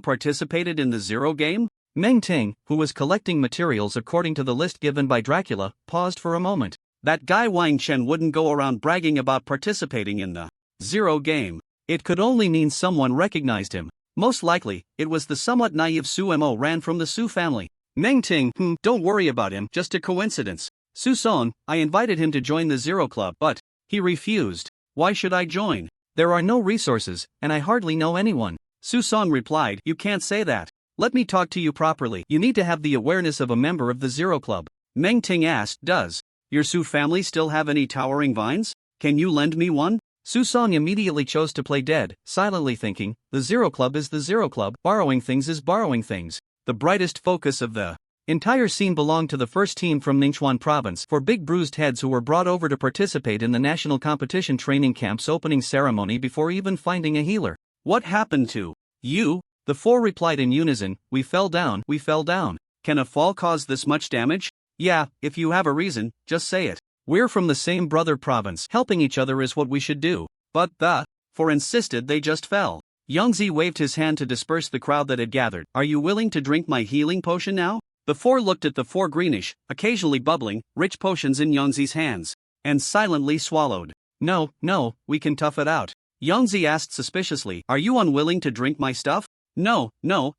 participated in the Zero game? Meng Ting, who was collecting materials according to the list given by Dracula, paused for a moment. That guy Wang Chen wouldn't go around bragging about participating in the Zero game. It could only mean someone recognized him. Most likely, it was the somewhat naive Su Ran from the Su family. Meng Ting, don't worry about him, just a coincidence. Su Song, I invited him to join the Zero Club, but he refused. Why should I join? There are no resources, and I hardly know anyone. Su Song replied, you can't say that. Let me talk to you properly. You need to have the awareness of a member of the Zero Club. Meng Ting asked, does your Su family still have any towering vines? Can you lend me one? Su Song immediately chose to play dead, silently thinking, the Zero Club is the Zero Club, borrowing things is borrowing things. The brightest focus of the entire scene belonged to the first team from Ningchuan province, for big bruised heads who were brought over to participate in the national competition training camp's opening ceremony before even finding a healer. What happened to you? The four replied in unison, we fell down, we fell down. Can a fall cause this much damage? Yeah, if you have a reason, just say it. We're from the same brother province, helping each other is what we should do. But the four insisted they just fell. Yangzi waved his hand to disperse the crowd that had gathered. Are you willing to drink my healing potion now? The four looked at the four greenish, occasionally bubbling, rich potions in Yangzi's hands, and silently swallowed. No, we can tough it out. Yangzi asked suspiciously, are you unwilling to drink my stuff? No,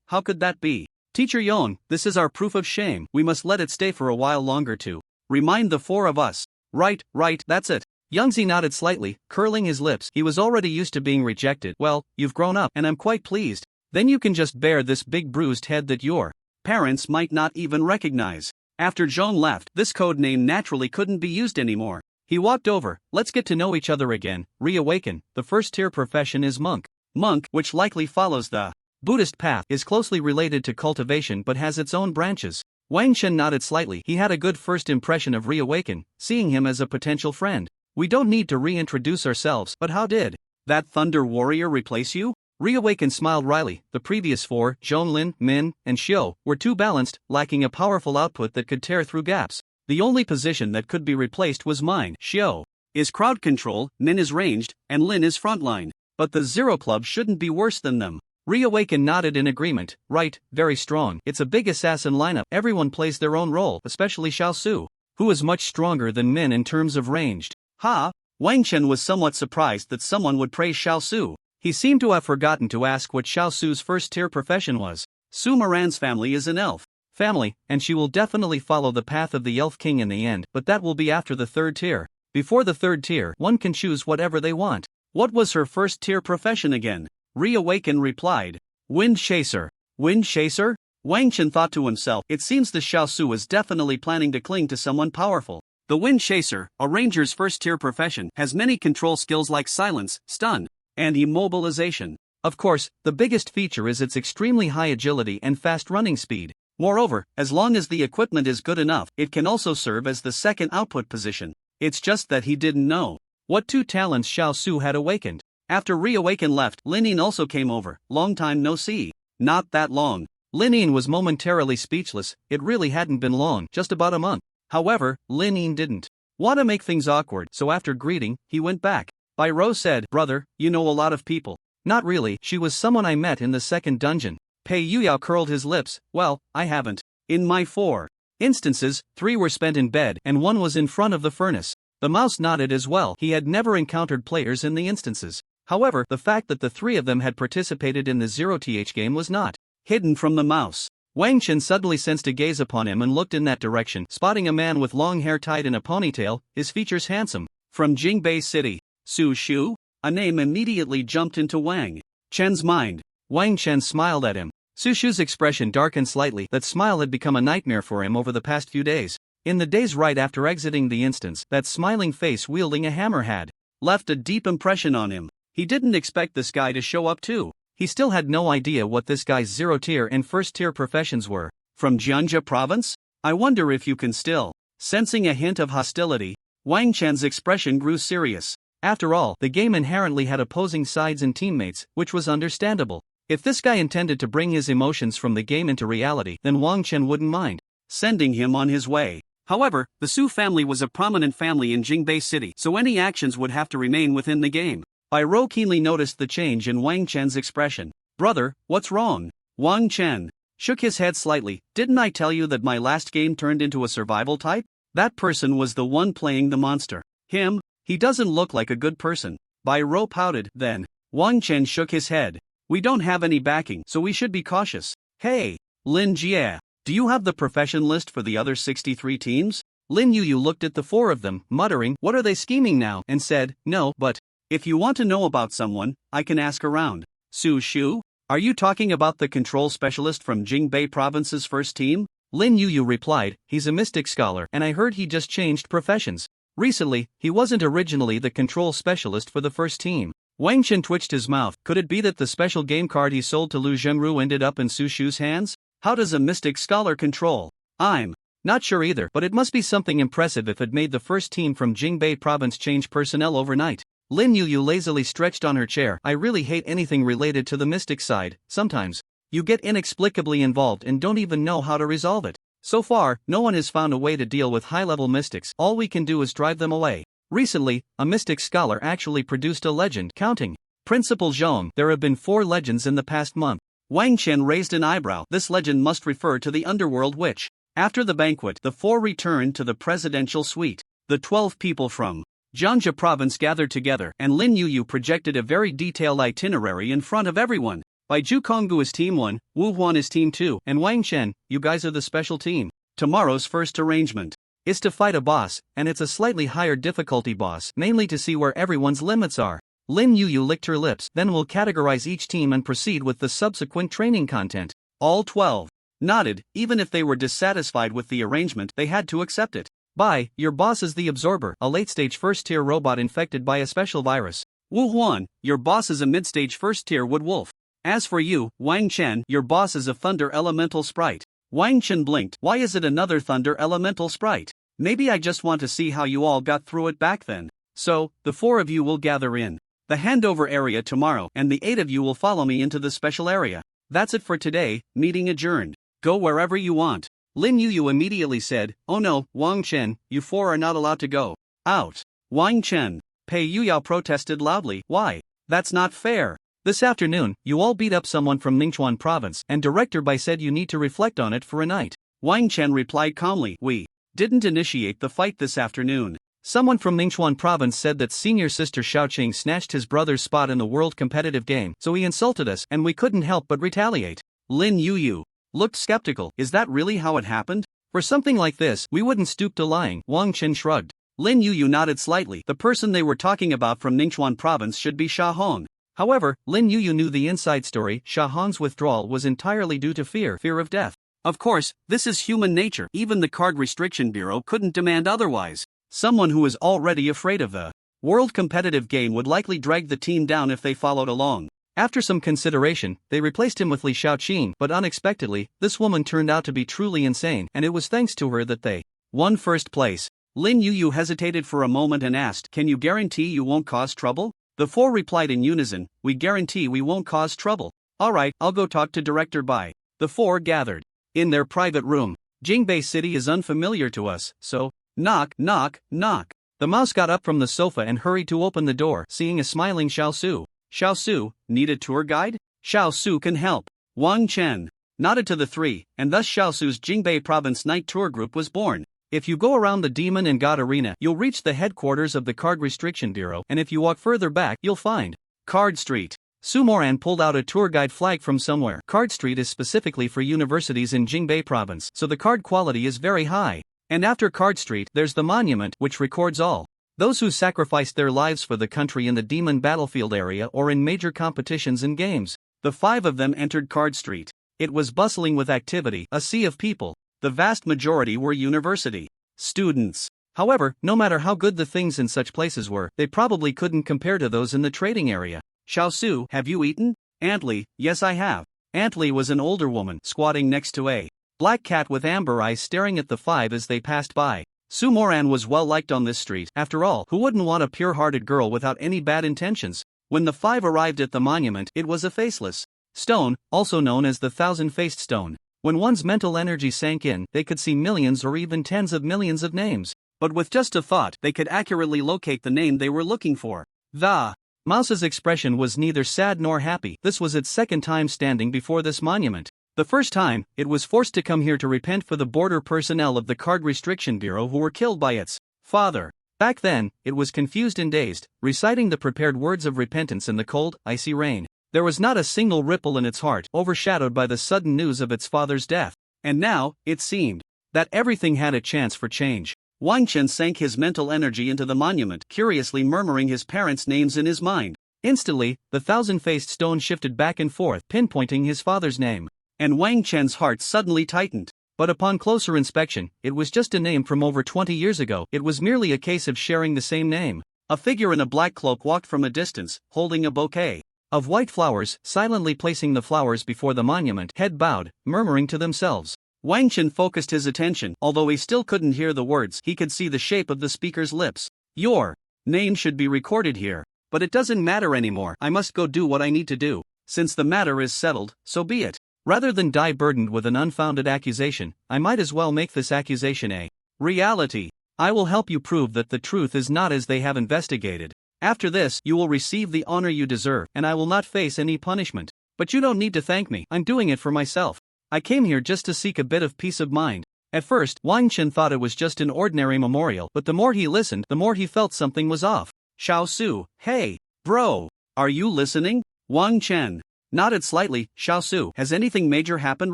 how could that be? Teacher Yong, this is our proof of shame, we must let it stay for a while longer to remind the four of us. Right, that's it. Yangzi nodded slightly, curling his lips. He was already used to being rejected. Well, you've grown up, and I'm quite pleased. Then you can just bear this big bruised head that your parents might not even recognize. After Zhong left, this code name naturally couldn't be used anymore. He walked over. Let's get to know each other again. Reawaken. The first tier profession is monk. Monk, which likely follows the Buddhist path, is closely related to cultivation but has its own branches. Wang Shen nodded slightly. He had a good first impression of Reawaken, seeing him as a potential friend. We don't need to reintroduce ourselves, but how did that Thunder Warrior replace you? Reawaken smiled wryly. The previous four, Zhonglin, Min, and Xiu, were too balanced, lacking a powerful output that could tear through gaps. The only position that could be replaced was mine. Xiu is crowd control, Min is ranged, and Lin is frontline. But the Zero Club shouldn't be worse than them. Reawaken nodded in agreement. Right, very strong. It's a big assassin lineup. Everyone plays their own role, especially Xiao Su, who is much stronger than Min in terms of ranged. Ha! Wang Chen was somewhat surprised that someone would praise Xiao Su. He seemed to have forgotten to ask what Xiao Su's first-tier profession was. Su Moran's family is an elf family, and she will definitely follow the path of the Elf King in the end, but that will be after the third tier. Before the third tier, one can choose whatever they want. What was her first-tier profession again? Reawaken replied, Wind Chaser. Wind Chaser? Wang Chen thought to himself, it seems the Xiao Su is definitely planning to cling to someone powerful. The Wind Chaser, a ranger's first-tier profession, has many control skills like silence, stun, and immobilization. Of course, the biggest feature is its extremely high agility and fast running speed. Moreover, as long as the equipment is good enough, it can also serve as the second output position. It's just that he didn't know what two talents Xiao Su had awakened. After Reawaken left, Linin also came over. Long time no see. Not that long. Linin was momentarily speechless. It really hadn't been long, just about a month. However, Linin didn't want to make things awkward, so after greeting, he went back. Bai Rou said, brother, you know a lot of people. Not really, she was someone I met in the second dungeon. Pei Yuyao curled his lips. Well, I haven't. In my 4 instances, 3 were spent in bed and 1 was in front of the furnace. The mouse nodded as well. He had never encountered players in the instances. However, the fact that the 3 of them had participated in the 0th game was not hidden from the mouse. Wang Chen suddenly sensed a gaze upon him and looked in that direction, spotting a man with long hair tied in a ponytail, his features handsome. From Jingbei City. Su Shu? A name immediately jumped into Wang Chen's mind. Wang Chen smiled at him. Su Shu's expression darkened slightly. That smile had become a nightmare for him over the past few days. In the days right after exiting the instance, that smiling face wielding a hammer had left a deep impression on him. He didn't expect this guy to show up too. He still had no idea what this guy's 0-tier and 1st-tier professions were. From Jianja province? I wonder if you can still. Sensing a hint of hostility, Wang Chen's expression grew serious. After all, the game inherently had opposing sides and teammates, which was understandable. If this guy intended to bring his emotions from the game into reality, then Wang Chen wouldn't mind sending him on his way. However, the Su family was a prominent family in Jingbei City, so any actions would have to remain within the game. Bai Rou keenly noticed the change in Wang Chen's expression. Brother, what's wrong? Wang Chen shook his head slightly. Didn't I tell you that my last game turned into a survival type? That person was the one playing the monster. Him? He doesn't look like a good person. Bai Rou pouted. Then, Wang Chen shook his head. We don't have any backing, so we should be cautious. Hey, Lin Jie, do you have the profession list for the other 63 teams? Lin Yuyu looked at the 4 of them, muttering, what are they scheming now? And said, no, but if you want to know about someone, I can ask around. Su Shu? Are you talking about the control specialist from Jingbei province's first team? Lin Yuyu replied, he's a mystic scholar and I heard he just changed professions. Recently, he wasn't originally the control specialist for the first team. Wang Chen twitched his mouth. Could it be that the special game card he sold to Lu Zhengru ended up in Su Shu's hands? How does a mystic scholar control? I'm not sure either, but it must be something impressive if it made the first team from Jingbei province change personnel overnight. Lin Yuyu lazily stretched on her chair. I really hate anything related to the mystic side. Sometimes you get inexplicably involved and don't even know how to resolve it. So far, no one has found a way to deal with high-level mystics. All we can do is drive them away. Recently, a mystic scholar actually produced a legend. Counting Principal Zhong, there have been 4 legends in the past month. Wang Chen raised an eyebrow. This legend must refer to the underworld witch. After the banquet, the 4 returned to the presidential suite. The 12 people from Jiangxia province gathered together, and Lin Yuyu projected a very detailed itinerary in front of everyone. Bai Ju Konggu is team 1, Wu Huan is team 2, and Wang Chen, you guys are the special team. Tomorrow's first arrangement is to fight a boss, and it's a slightly higher difficulty boss, mainly to see where everyone's limits are. Lin Yuyu licked her lips. Then we'll categorize each team and proceed with the subsequent training content. All 12 nodded. Even if they were dissatisfied with the arrangement, they had to accept it. Bai, your boss is the Absorber, a late-stage first-tier robot infected by a special virus. Wu Huan, your boss is a mid-stage first-tier wood wolf. As for you, Wang Chen, your boss is a thunder elemental sprite. Wang Chen blinked. Why is it another thunder elemental sprite? Maybe I just want to see how you all got through it back then. So, the 4 of you will gather in the handover area tomorrow, and the 8 of you will follow me into the special area. That's it for today, meeting adjourned. Go wherever you want. Lin Yuyu immediately said, oh no, Wang Chen, you 4 are not allowed to go out. Wang Chen. Pei Yuyao protested loudly. Why? That's not fair. This afternoon, you all beat up someone from Ningchuan province, and Director Bai said you need to reflect on it for a night. Wang Chen replied calmly, we didn't initiate the fight this afternoon. Someone from Ningchuan province said that senior sister Xiaoqing snatched his brother's spot in the world competitive game, so he insulted us, and we couldn't help but retaliate. Lin Yuyu looked skeptical. Is that really how it happened? For something like this, we wouldn't stoop to lying. Wang Chen shrugged. Lin Yuyu nodded slightly. The person they were talking about from Ningchuan province should be Sha Hong. However, Lin Yuyu knew the inside story. Sha Hong's withdrawal was entirely due to fear of death. Of course, this is human nature. Even the Card Restriction Bureau couldn't demand otherwise. Someone who is already afraid of the world competitive game would likely drag the team down if they followed along. After some consideration, they replaced him with Li Xiaoqing, but unexpectedly, this woman turned out to be truly insane, and it was thanks to her that they won first place. Lin Yuyu hesitated for a moment and asked, can you guarantee you won't cause trouble? The 4 replied in unison, we guarantee we won't cause trouble. Alright, I'll go talk to Director Bai. The 4 gathered in their private room. Jingbei City is unfamiliar to us, so, knock, knock, knock. The mouse got up from the sofa and hurried to open the door, seeing a smiling Xiao Su. Xiao Su, need a tour guide? Xiao Su can help. Wang Chen nodded to the 3, and thus Xiao Su's Jingbei Province Night Tour Group was born. If you go around the Demon and God Arena, you'll reach the headquarters of the Card Restriction Bureau, and if you walk further back, you'll find Card Street. Su Moran pulled out a tour guide flag from somewhere. Card Street is specifically for universities in Jingbei Province, so the card quality is very high. And after Card Street, there's the monument, which records all those who sacrificed their lives for the country in the Demon Battlefield area or in major competitions and games. The 5 of them entered Card Street. It was bustling with activity, a sea of people. The vast majority were university students. However, no matter how good the things in such places were, they probably couldn't compare to those in the trading area. Xiao Su, have you eaten? Aunt Li, yes I have. Aunt Li was an older woman, squatting next to a black cat with amber eyes staring at the 5 as they passed by. Su Moran was well liked on this street. After all, who wouldn't want a pure-hearted girl without any bad intentions? When the 5 arrived at the monument, it was a faceless stone, also known as the thousand-faced stone. When one's mental energy sank in, they could see millions or even tens of millions of names. But with just a thought, they could accurately locate the name they were looking for. The mouse's expression was neither sad nor happy. This was its 2nd time standing before this monument. The first time, it was forced to come here to repent for the border personnel of the Card Restriction Bureau who were killed by its father. Back then, it was confused and dazed, reciting the prepared words of repentance in the cold, icy rain. There was not a single ripple in its heart, overshadowed by the sudden news of its father's death. And now, it seemed that everything had a chance for change. Wang Chen sank his mental energy into the monument, curiously murmuring his parents' names in his mind. Instantly, the thousand-faced stone shifted back and forth, pinpointing his father's name. And Wang Chen's heart suddenly tightened. But upon closer inspection, it was just a name from over 20 years ago. It was merely a case of sharing the same name. A figure in a black cloak walked from a distance, holding a bouquet of white flowers, silently placing the flowers before the monument, head bowed, murmuring to themselves. Wang Chen focused his attention. Although he still couldn't hear the words, he could see the shape of the speaker's lips. Your name should be recorded here. But it doesn't matter anymore. I must go do what I need to do. Since the matter is settled, so be it. Rather than die burdened with an unfounded accusation, I might as well make this accusation a reality. I will help you prove that the truth is not as they have investigated. After this, you will receive the honor you deserve, and I will not face any punishment. But you don't need to thank me. I'm doing it for myself. I came here just to seek a bit of peace of mind. At first, Wang Chen thought it was just an ordinary memorial, but the more he listened, the more he felt something was off. Xiao Su, hey, bro, are you listening? Wang Chen nodded slightly. Xiao Su, has anything major happened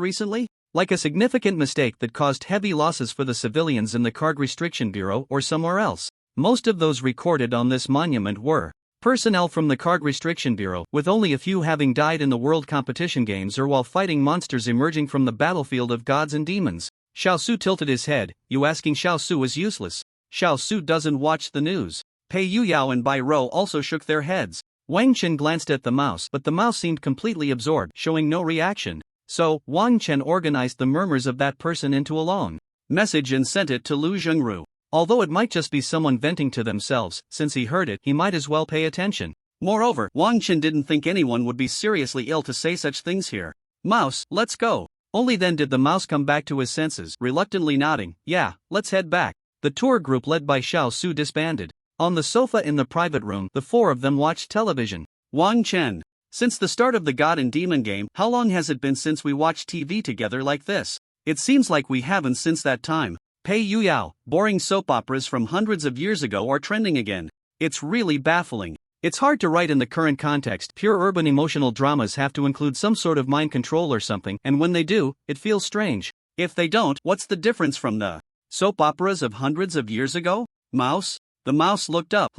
recently? Like a significant mistake that caused heavy losses for the civilians in the Card Restriction Bureau or somewhere else? Most of those recorded on this monument were personnel from the Card Restriction Bureau, with only a few having died in the World Competition Games or while fighting monsters emerging from the battlefield of gods and demons. Xiao Su tilted his head. You asking Xiao Su is useless. Xiao Su doesn't watch the news. Pei Yuyao and Bai Rou also shook their heads. Wang Chen glanced at the mouse, but the mouse seemed completely absorbed, showing no reaction. So, Wang Chen organized the murmurs of that person into a long message and sent it to Lu Zhengru. Although it might just be someone venting to themselves, since he heard it, he might as well pay attention. Moreover, Wang Chen didn't think anyone would be seriously ill to say such things here. Mouse, let's go. Only then did the mouse come back to his senses, reluctantly nodding. Yeah, let's head back. The tour group led by Xiao Su disbanded. On the sofa in the private room, the four of them watched television. Wang Chen, since the start of the God and Demon game, how long has it been since we watched TV together like this? It seems like we haven't since that time. Pei Yuyao, boring soap operas from hundreds of years ago are trending again. It's really baffling. It's hard to write in the current context. Pure urban emotional dramas have to include some sort of mind control or something, and when they do, it feels strange. If they don't, what's the difference from the soap operas of hundreds of years ago? Mouse? The mouse looked up.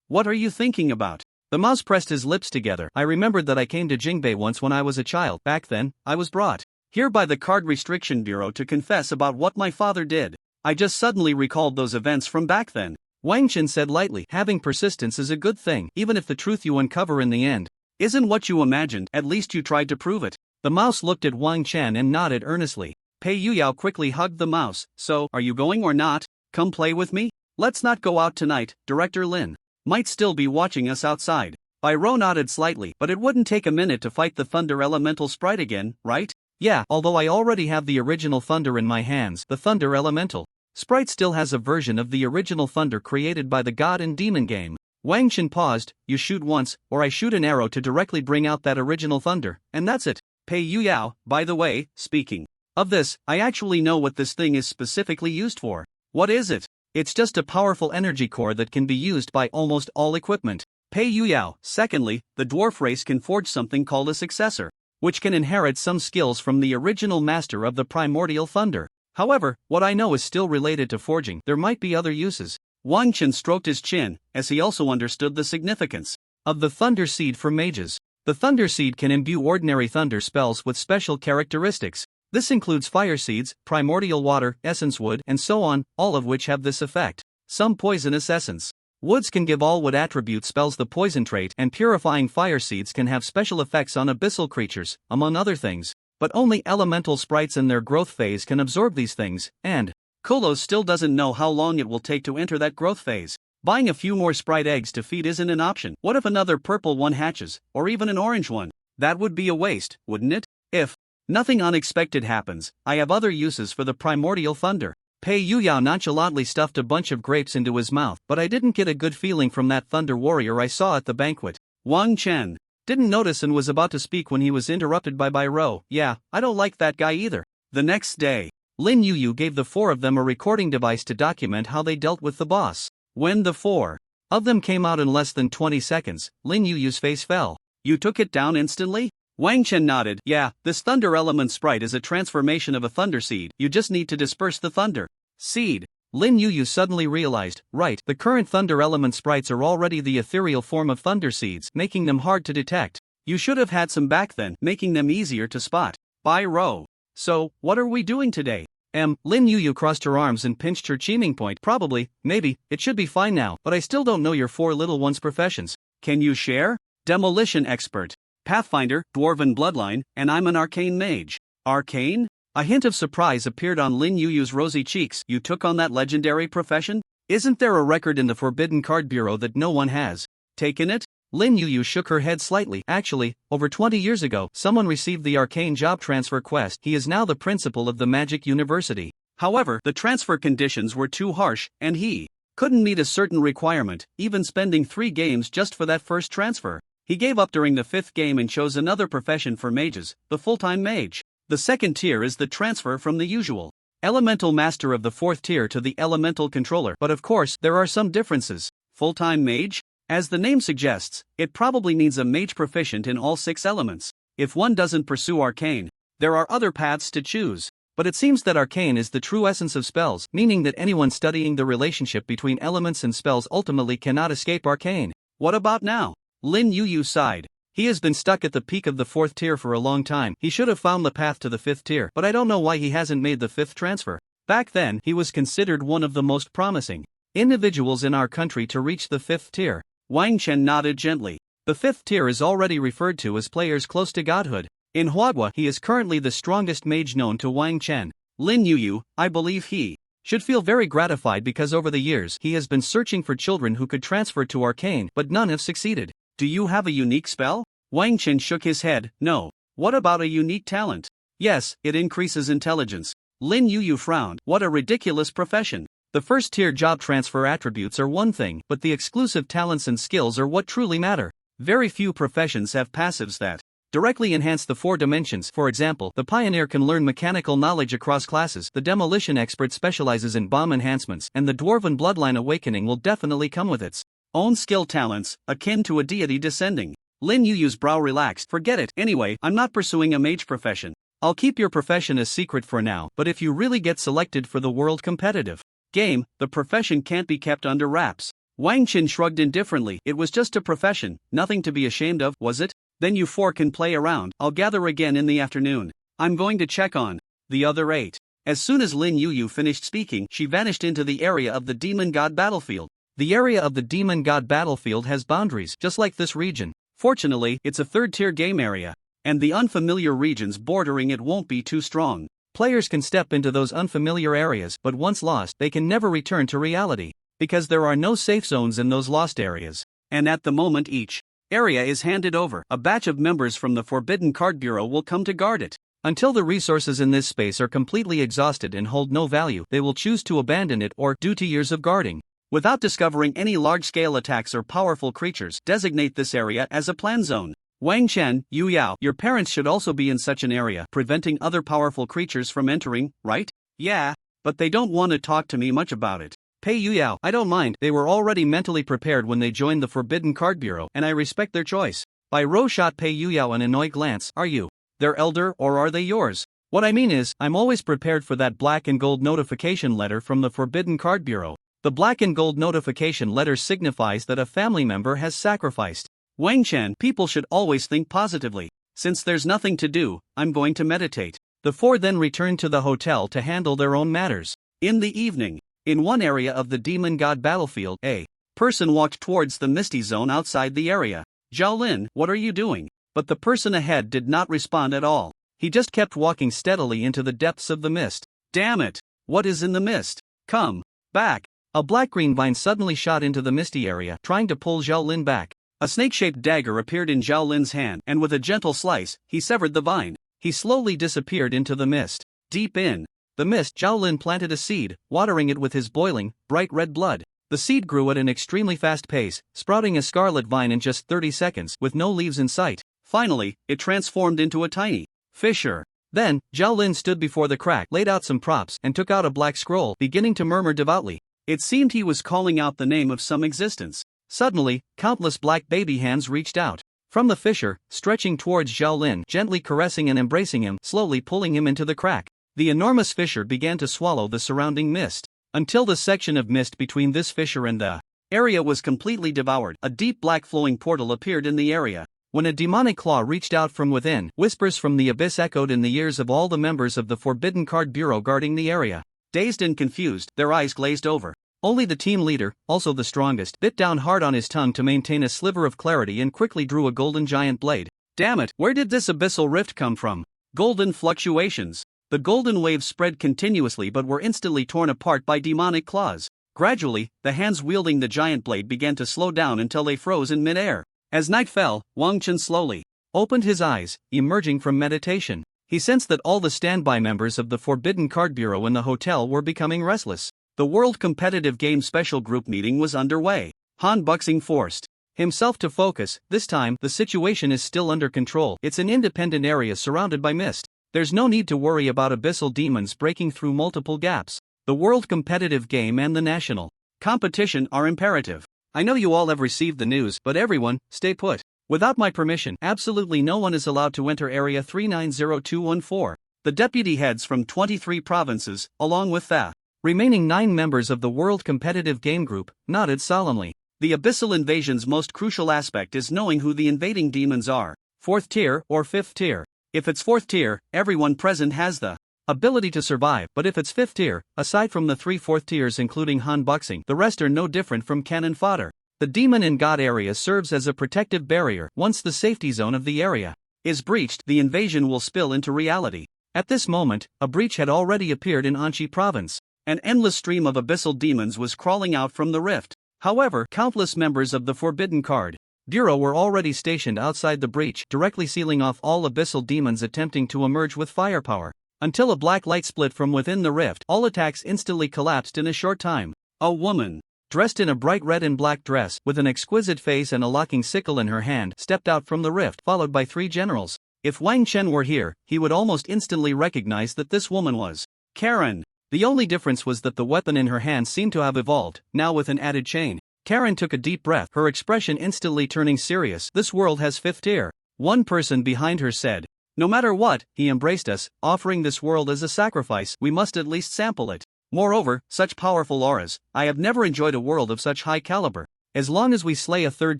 What are you thinking about? The mouse pressed his lips together. I remembered that I came to Jingbei once when I was a child. Back then, I was brought here by the Card Restriction Bureau to confess about what my father did. I just suddenly recalled those events from back then. Wang Chen said lightly, having persistence is a good thing, even if the truth you uncover in the end isn't what you imagined, at least you tried to prove it. The mouse looked at Wang Chen and nodded earnestly. Pei Yuyao quickly hugged the mouse. So, are you going or not? Come play with me? Let's not go out tonight. Director Lin might still be watching us outside. Bai Rou nodded slightly, but it wouldn't take a minute to fight the Thunder Elemental sprite again, right? Yeah, although I already have the original Thunder in my hands, the Thunder Elemental sprite still has a version of the original Thunder created by the God and Demon game. Wang Chen paused. You shoot once, or I shoot an arrow to directly bring out that original Thunder, and that's it. Pei Yuyao, by the way, speaking of this, I actually know what this thing is specifically used for. What is it? It's just a powerful energy core that can be used by almost all equipment. Pei Yuyao. Secondly, the dwarf race can forge something called a successor, which can inherit some skills from the original master of the primordial thunder. However, what I know is still related to forging. There might be other uses. Wang Chen stroked his chin, as he also understood the significance of the thunder seed for mages. The thunder seed can imbue ordinary thunder spells with special characteristics. This includes fire seeds, primordial water, essence wood, and so on, all of which have this effect. Some poisonous essence woods can give all wood attribute spells the poison trait, and purifying fire seeds can have special effects on abyssal creatures, among other things. But only elemental sprites in their growth phase can absorb these things, and Kolos still doesn't know how long it will take to enter that growth phase. Buying a few more sprite eggs to feed isn't an option. What if another purple one hatches, or even an orange one? That would be a waste, wouldn't it? If nothing unexpected happens, I have other uses for the primordial thunder. Pei Yuyao nonchalantly stuffed a bunch of grapes into his mouth, but I didn't get a good feeling from that thunder warrior I saw at the banquet. Wang Chen didn't notice and was about to speak when he was interrupted by Bai Rou. Yeah, I don't like that guy either. The next day, Lin Yuyu gave the four of them a recording device to document how they dealt with the boss. When the four of them came out in less than 20 seconds, Lin Yuyu's face fell. You took it down instantly? Wang Chen nodded. Yeah, this thunder element sprite is a transformation of a thunder seed. You just need to disperse the thunder seed. Lin Yuyu suddenly realized, right, the current thunder element sprites are already the ethereal form of thunder seeds, making them hard to detect. You should have had some back then, making them easier to spot. Bai Rou. So, what are we doing today? Lin Yu crossed her arms and pinched her chiming point. Probably, maybe, it should be fine now, but I still don't know your four little ones' professions. Can you share? Demolition expert. Pathfinder, Dwarven bloodline, and I'm an arcane mage. Arcane? A hint of surprise appeared on Lin Yu's rosy cheeks. You took on that legendary profession? Isn't there a record in the Forbidden Card Bureau that no one has taken it? Lin Yu shook her head slightly. Actually, over 20 years ago, someone received the Arcane job transfer quest. He is now the principal of the Magic University. However, the transfer conditions were too harsh, and he couldn't meet a certain requirement, even spending 3 games just for that first transfer. He gave up during the 5th game and chose another profession for mages, the full-time mage. The second tier is the transfer from the usual Elemental Master of the 4th tier to the Elemental Controller. But of course, there are some differences. Full-time mage? As the name suggests, it probably needs a mage proficient in all 6 elements. If one doesn't pursue Arcane, there are other paths to choose. But it seems that Arcane is the true essence of spells, meaning that anyone studying the relationship between elements and spells ultimately cannot escape Arcane. What about now? Lin Yu sighed. He has been stuck at the peak of the 4th tier for a long time. He should have found the path to the 5th tier, but I don't know why he hasn't made the 5th transfer. Back then, he was considered one of the most promising individuals in our country to reach the 5th tier. Wang Chen nodded gently. The 5th tier is already referred to as players close to godhood. In Huadhua, he is currently the strongest mage known to Wang Chen. Lin Yu, I believe he should feel very gratified because over the years he has been searching for children who could transfer to Arcane, but none have succeeded. Do you have a unique spell? Wang Chen shook his head. No. What about a unique talent? Yes, it increases intelligence. Lin Yu frowned. What a ridiculous profession. The first tier job transfer attributes are one thing, but the exclusive talents and skills are what truly matter. Very few professions have passives that directly enhance the 4 dimensions. For example, the pioneer can learn mechanical knowledge across classes, the demolition expert specializes in bomb enhancements, and the Dwarven bloodline awakening will definitely come with its own skill talents, akin to a deity descending. Lin Yu's brow relaxed. Forget it. Anyway, I'm not pursuing a mage profession. I'll keep your profession a secret for now, but if you really get selected for the world competitive game, the profession can't be kept under wraps. Wang Chen shrugged indifferently. It was just a profession, nothing to be ashamed of, was it? Then you 4 can play around. I'll gather again in the afternoon. I'm going to check on the other 8. As soon as Lin Yu finished speaking, she vanished into the area of the Demon God battlefield. The area of the Demon God battlefield has boundaries, just like this region. Fortunately, it's a 3rd-tier game area, and the unfamiliar regions bordering it won't be too strong. Players can step into those unfamiliar areas, but once lost, they can never return to reality, because there are no safe zones in those lost areas. And at the moment each area is handed over, a batch of members from the Forbidden Card Bureau will come to guard it. Until the resources in this space are completely exhausted and hold no value, they will choose to abandon it or, due to years of guarding, without discovering any large-scale attacks or powerful creatures, designate this area as a plan zone. Wang Chen, Yu Yao, your parents should also be in such an area, preventing other powerful creatures from entering, right? Yeah, but they don't want to talk to me much about it. Pei Yu Yao, I don't mind. They were already mentally prepared when they joined the Forbidden Card Bureau, and I respect their choice. Bai Rou shot Pei Yu Yao an annoyed glance. Are you their elder or are they yours? What I mean is, I'm always prepared for that black and gold notification letter from the Forbidden Card Bureau. The black and gold notification letter signifies that a family member has sacrificed. Wang Chen, people should always think positively. Since there's nothing to do, I'm going to meditate. The 4 then returned to the hotel to handle their own matters. In the evening, in one area of the Demon God battlefield, a person walked towards the misty zone outside the area. Zhao Lin, what are you doing? But the person ahead did not respond at all. He just kept walking steadily into the depths of the mist. Damn it! What is in the mist? Come back! A black-green vine suddenly shot into the misty area, trying to pull Zhao Lin back. A snake-shaped dagger appeared in Zhao Lin's hand, and with a gentle slice, he severed the vine. He slowly disappeared into the mist. Deep in the mist, Zhao Lin planted a seed, watering it with his boiling, bright red blood. The seed grew at an extremely fast pace, sprouting a scarlet vine in just 30 seconds, with no leaves in sight. Finally, it transformed into a tiny fissure. Then, Zhao Lin stood before the crack, laid out some props, and took out a black scroll, beginning to murmur devoutly. It seemed he was calling out the name of some existence. Suddenly, countless black baby hands reached out from the fissure, stretching towards Zhao Lin, gently caressing and embracing him, slowly pulling him into the crack. The enormous fissure began to swallow the surrounding mist, until the section of mist between this fissure and the area was completely devoured. A deep black flowing portal appeared in the area. When a demonic claw reached out from within, whispers from the abyss echoed in the ears of all the members of the Forbidden Card Bureau guarding the area. Dazed and confused, their eyes glazed over. Only the team leader, also the strongest, bit down hard on his tongue to maintain a sliver of clarity and quickly drew a golden giant blade. Damn it, where did this abyssal rift come from? Golden fluctuations. The golden waves spread continuously but were instantly torn apart by demonic claws. Gradually, the hands wielding the giant blade began to slow down until they froze in mid-air. As night fell, Wang Chen slowly opened his eyes, emerging from meditation. He sensed that all the standby members of the Forbidden Card Bureau in the hotel were becoming restless. The World Competitive Game Special Group meeting was underway. Han Buxing forced himself to focus. This time, the situation is still under control. It's an independent area surrounded by mist. There's no need to worry about abyssal demons breaking through multiple gaps. The World Competitive Game and the National Competition are imperative. I know you all have received the news, but everyone, stay put. Without my permission, absolutely no one is allowed to enter Area 390214. The deputy heads from 23 provinces, along with the remaining 9 members of the World Competitive Game Group, nodded solemnly. The abyssal invasion's most crucial aspect is knowing who the invading demons are, 4th tier or 5th tier. If it's 4th tier, everyone present has the ability to survive, but if it's 5th tier, aside from the 3 4th tiers including Han Buxing, the rest are no different from cannon fodder. The demon and god area serves as a protective barrier. Once the safety zone of the area is breached, the invasion will spill into reality. At this moment, a breach had already appeared in Anchi province. An endless stream of abyssal demons was crawling out from the rift. However, countless members of the Forbidden Card Bureau were already stationed outside the breach, directly sealing off all abyssal demons attempting to emerge with firepower. Until a black light split from within the rift, all attacks instantly collapsed in a short time. A woman, dressed in a bright red and black dress, with an exquisite face and a locking sickle in her hand, stepped out from the rift, followed by 3 generals. If Wang Chen were here, he would almost instantly recognize that this woman was Karen. The only difference was that the weapon in her hand seemed to have evolved, now with an added chain. Karen took a deep breath, her expression instantly turning serious. This world has 5th tier. One person behind her said. No matter what, he embraced us, offering this world as a sacrifice, we must at least sample it. Moreover, such powerful auras, I have never enjoyed a world of such high caliber. As long as we slay a 3rd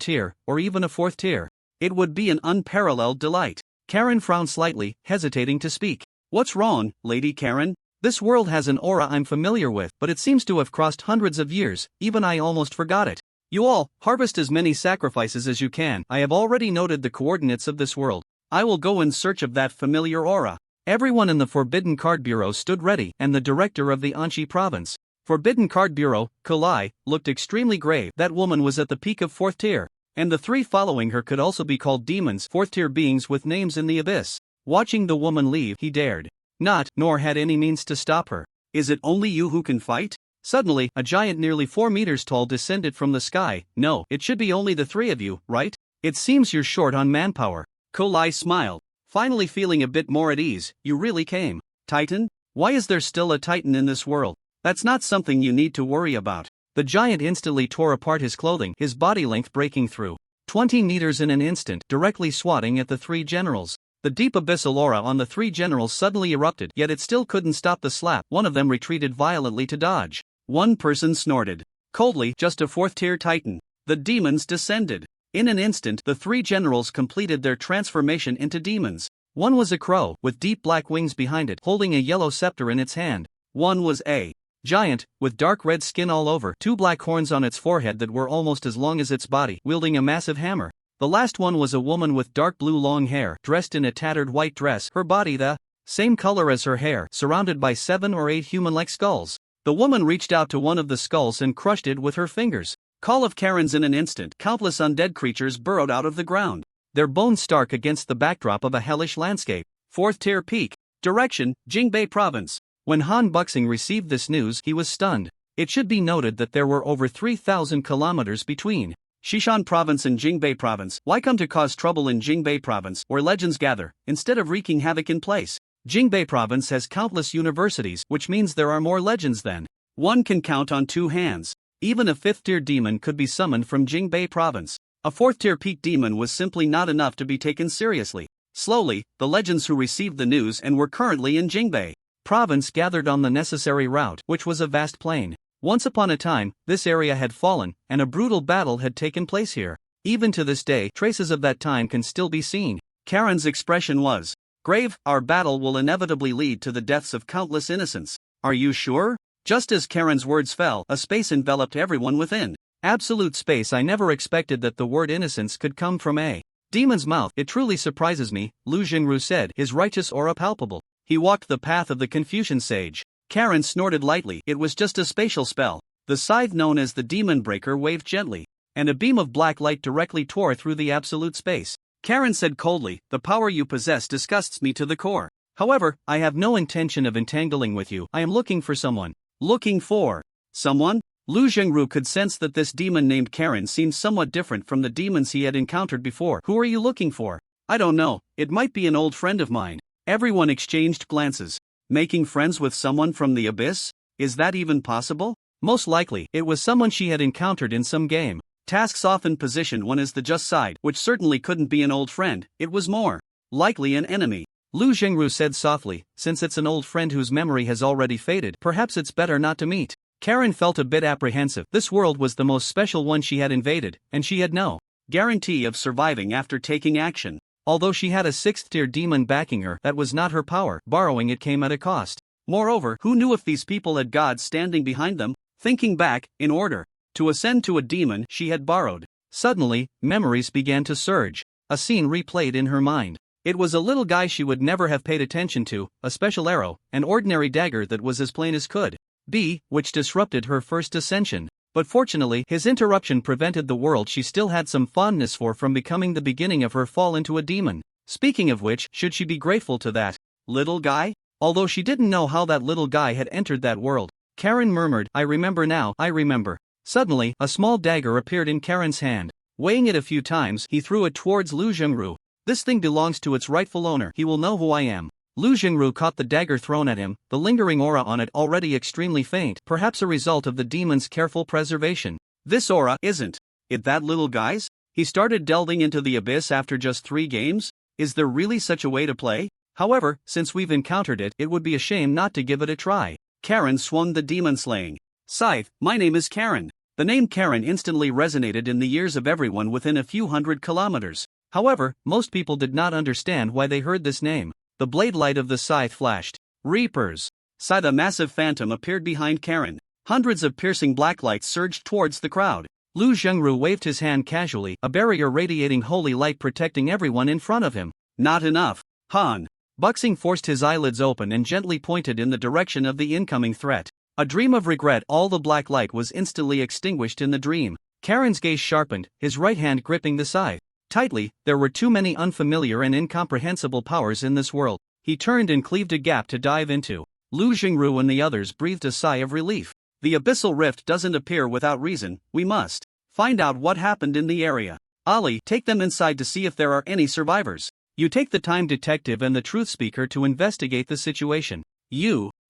tier, or even a 4th tier, it would be an unparalleled delight. Karen frowned slightly, hesitating to speak. What's wrong, Lady Karen? This world has an aura I'm familiar with, but it seems to have crossed hundreds of years, even I almost forgot it. You all, harvest as many sacrifices as you can. I have already noted the coordinates of this world. I will go in search of that familiar aura. Everyone in the Forbidden Card Bureau stood ready, and the director of the Anchi province, Forbidden Card Bureau, Kalai, looked extremely grave. That woman was at the peak of 4th tier, and the 3 following her could also be called demons, 4th tier beings with names in the abyss. Watching the woman leave, he dared not, nor had any means to stop her. Is it only you who can fight? Suddenly, a giant nearly 4 meters tall descended from the sky. No, it should be only the 3 of you, right? It seems you're short on manpower. Kolai smiled, finally feeling a bit more at ease. You really came. Titan? Why is there still a Titan in this world? That's not something you need to worry about. The giant instantly tore apart his clothing, his body length breaking through 20 meters in an instant, directly swatting at the 3 generals. The deep abyssal aura on the 3 generals suddenly erupted, yet it still couldn't stop the slap. One of them retreated violently to dodge. One person snorted coldly, just a 4th tier Titan. The demons descended. In an instant, the 3 generals completed their transformation into demons. One was a crow, with deep black wings behind it, holding a yellow scepter in its hand. One was a giant, with dark red skin all over, 2 black horns on its forehead that were almost as long as its body, wielding a massive hammer. The last one was a woman with dark blue long hair, dressed in a tattered white dress, her body the same color as her hair, surrounded by 7 or 8 human-like skulls. The woman reached out to one of the skulls and crushed it with her fingers. Call of Karens in an instant, countless undead creatures burrowed out of the ground, their bones stark against the backdrop of a hellish landscape. 4th tier peak. Direction, Jingbei province. When Han Buxing received this news, he was stunned. It should be noted that there were over 3,000 kilometers between Shishan province and Jingbei province. Why come to cause trouble in Jingbei province, where legends gather, instead of wreaking havoc in place? Jingbei province has countless universities, which means there are more legends than one can count on 2 hands. Even a 5th tier demon could be summoned from Jingbei province. A 4th tier peak demon was simply not enough to be taken seriously. Slowly, the legends who received the news and were currently in Jingbei province gathered on the necessary route, which was a vast plain. Once upon a time, this area had fallen, and a brutal battle had taken place here. Even to this day, traces of that time can still be seen. Karen's expression was grave. Our battle will inevitably lead to the deaths of countless innocents. Are you sure? Just as Karen's words fell, a space enveloped everyone within. Absolute space. I never expected that the word innocence could come from a demon's mouth. It truly surprises me, Lu Jingru said, his righteous aura palpable. He walked the path of the Confucian sage. Karen snorted lightly. It was just a spatial spell. The scythe known as the Demon Breaker waved gently, and a beam of black light directly tore through the absolute space. Karen said coldly, the power you possess disgusts me to the core. However, I have no intention of entangling with you. I am looking for someone. Looking for someone? Lu Jingru could sense that this demon named Karen seemed somewhat different from the demons he had encountered before. Who are you looking for? I don't know. It might be an old friend of mine. Everyone exchanged glances. Making friends with someone from the abyss? Is that even possible? Most likely, it was someone she had encountered in some game. Tasks often position one as the just side, which certainly couldn't be an old friend. It was more likely an enemy. Lu Jingru said softly, since it's an old friend whose memory has already faded, perhaps it's better not to meet. Karen felt a bit apprehensive. This world was the most special one she had invaded, and she had no guarantee of surviving after taking action. Although she had a 6th-tier demon backing her, that was not her power. Borrowing it came at a cost. Moreover, who knew if these people had gods standing behind them? Thinking back, in order to ascend to a demon she had borrowed. Suddenly, memories began to surge. A scene replayed in her mind. It was a little guy she would never have paid attention to, a special arrow, an ordinary dagger that was as plain as could be, which disrupted her first ascension. But fortunately, his interruption prevented the world she still had some fondness for from becoming the beginning of her fall into a demon. Speaking of which, should she be grateful to that little guy? Although she didn't know how that little guy had entered that world. Karen murmured, I remember now, I remember. Suddenly, a small dagger appeared in Karen's hand. Weighing it a few times, he threw it towards Lu Jingru. This thing belongs to its rightful owner. He will know who I am. Lu Jingru caught the dagger thrown at him, the lingering aura on it already extremely faint, perhaps a result of the demon's careful preservation. This aura isn't it that little guy's? He started delving into the abyss after just 3 games? Is there really such a way to play? However, since we've encountered it, it would be a shame not to give it a try. Karen swung the demon-slaying scythe. My name is Karen. The name Karen instantly resonated in the ears of everyone within a few hundred kilometers. However, most people did not understand why they heard this name. The blade light of the scythe flashed. Reapers. A massive phantom appeared behind Karen. Hundreds of piercing black lights surged towards the crowd. Lu Jingru waved his hand casually, a barrier radiating holy light protecting everyone in front of him. Not enough. Han Buxing forced his eyelids open and gently pointed in the direction of the incoming threat. A dream of regret. All the black light was instantly extinguished in the dream. Karen's gaze sharpened, his right hand gripping the scythe tightly. There were too many unfamiliar and incomprehensible powers in this world. He turned and cleaved a gap to dive into. Lu Jingru and the others breathed a sigh of relief. The abyssal rift doesn't appear without reason. We must find out what happened in the area. Ali, take them inside to see if there are any survivors. You take the time detective and the truth speaker to investigate the situation.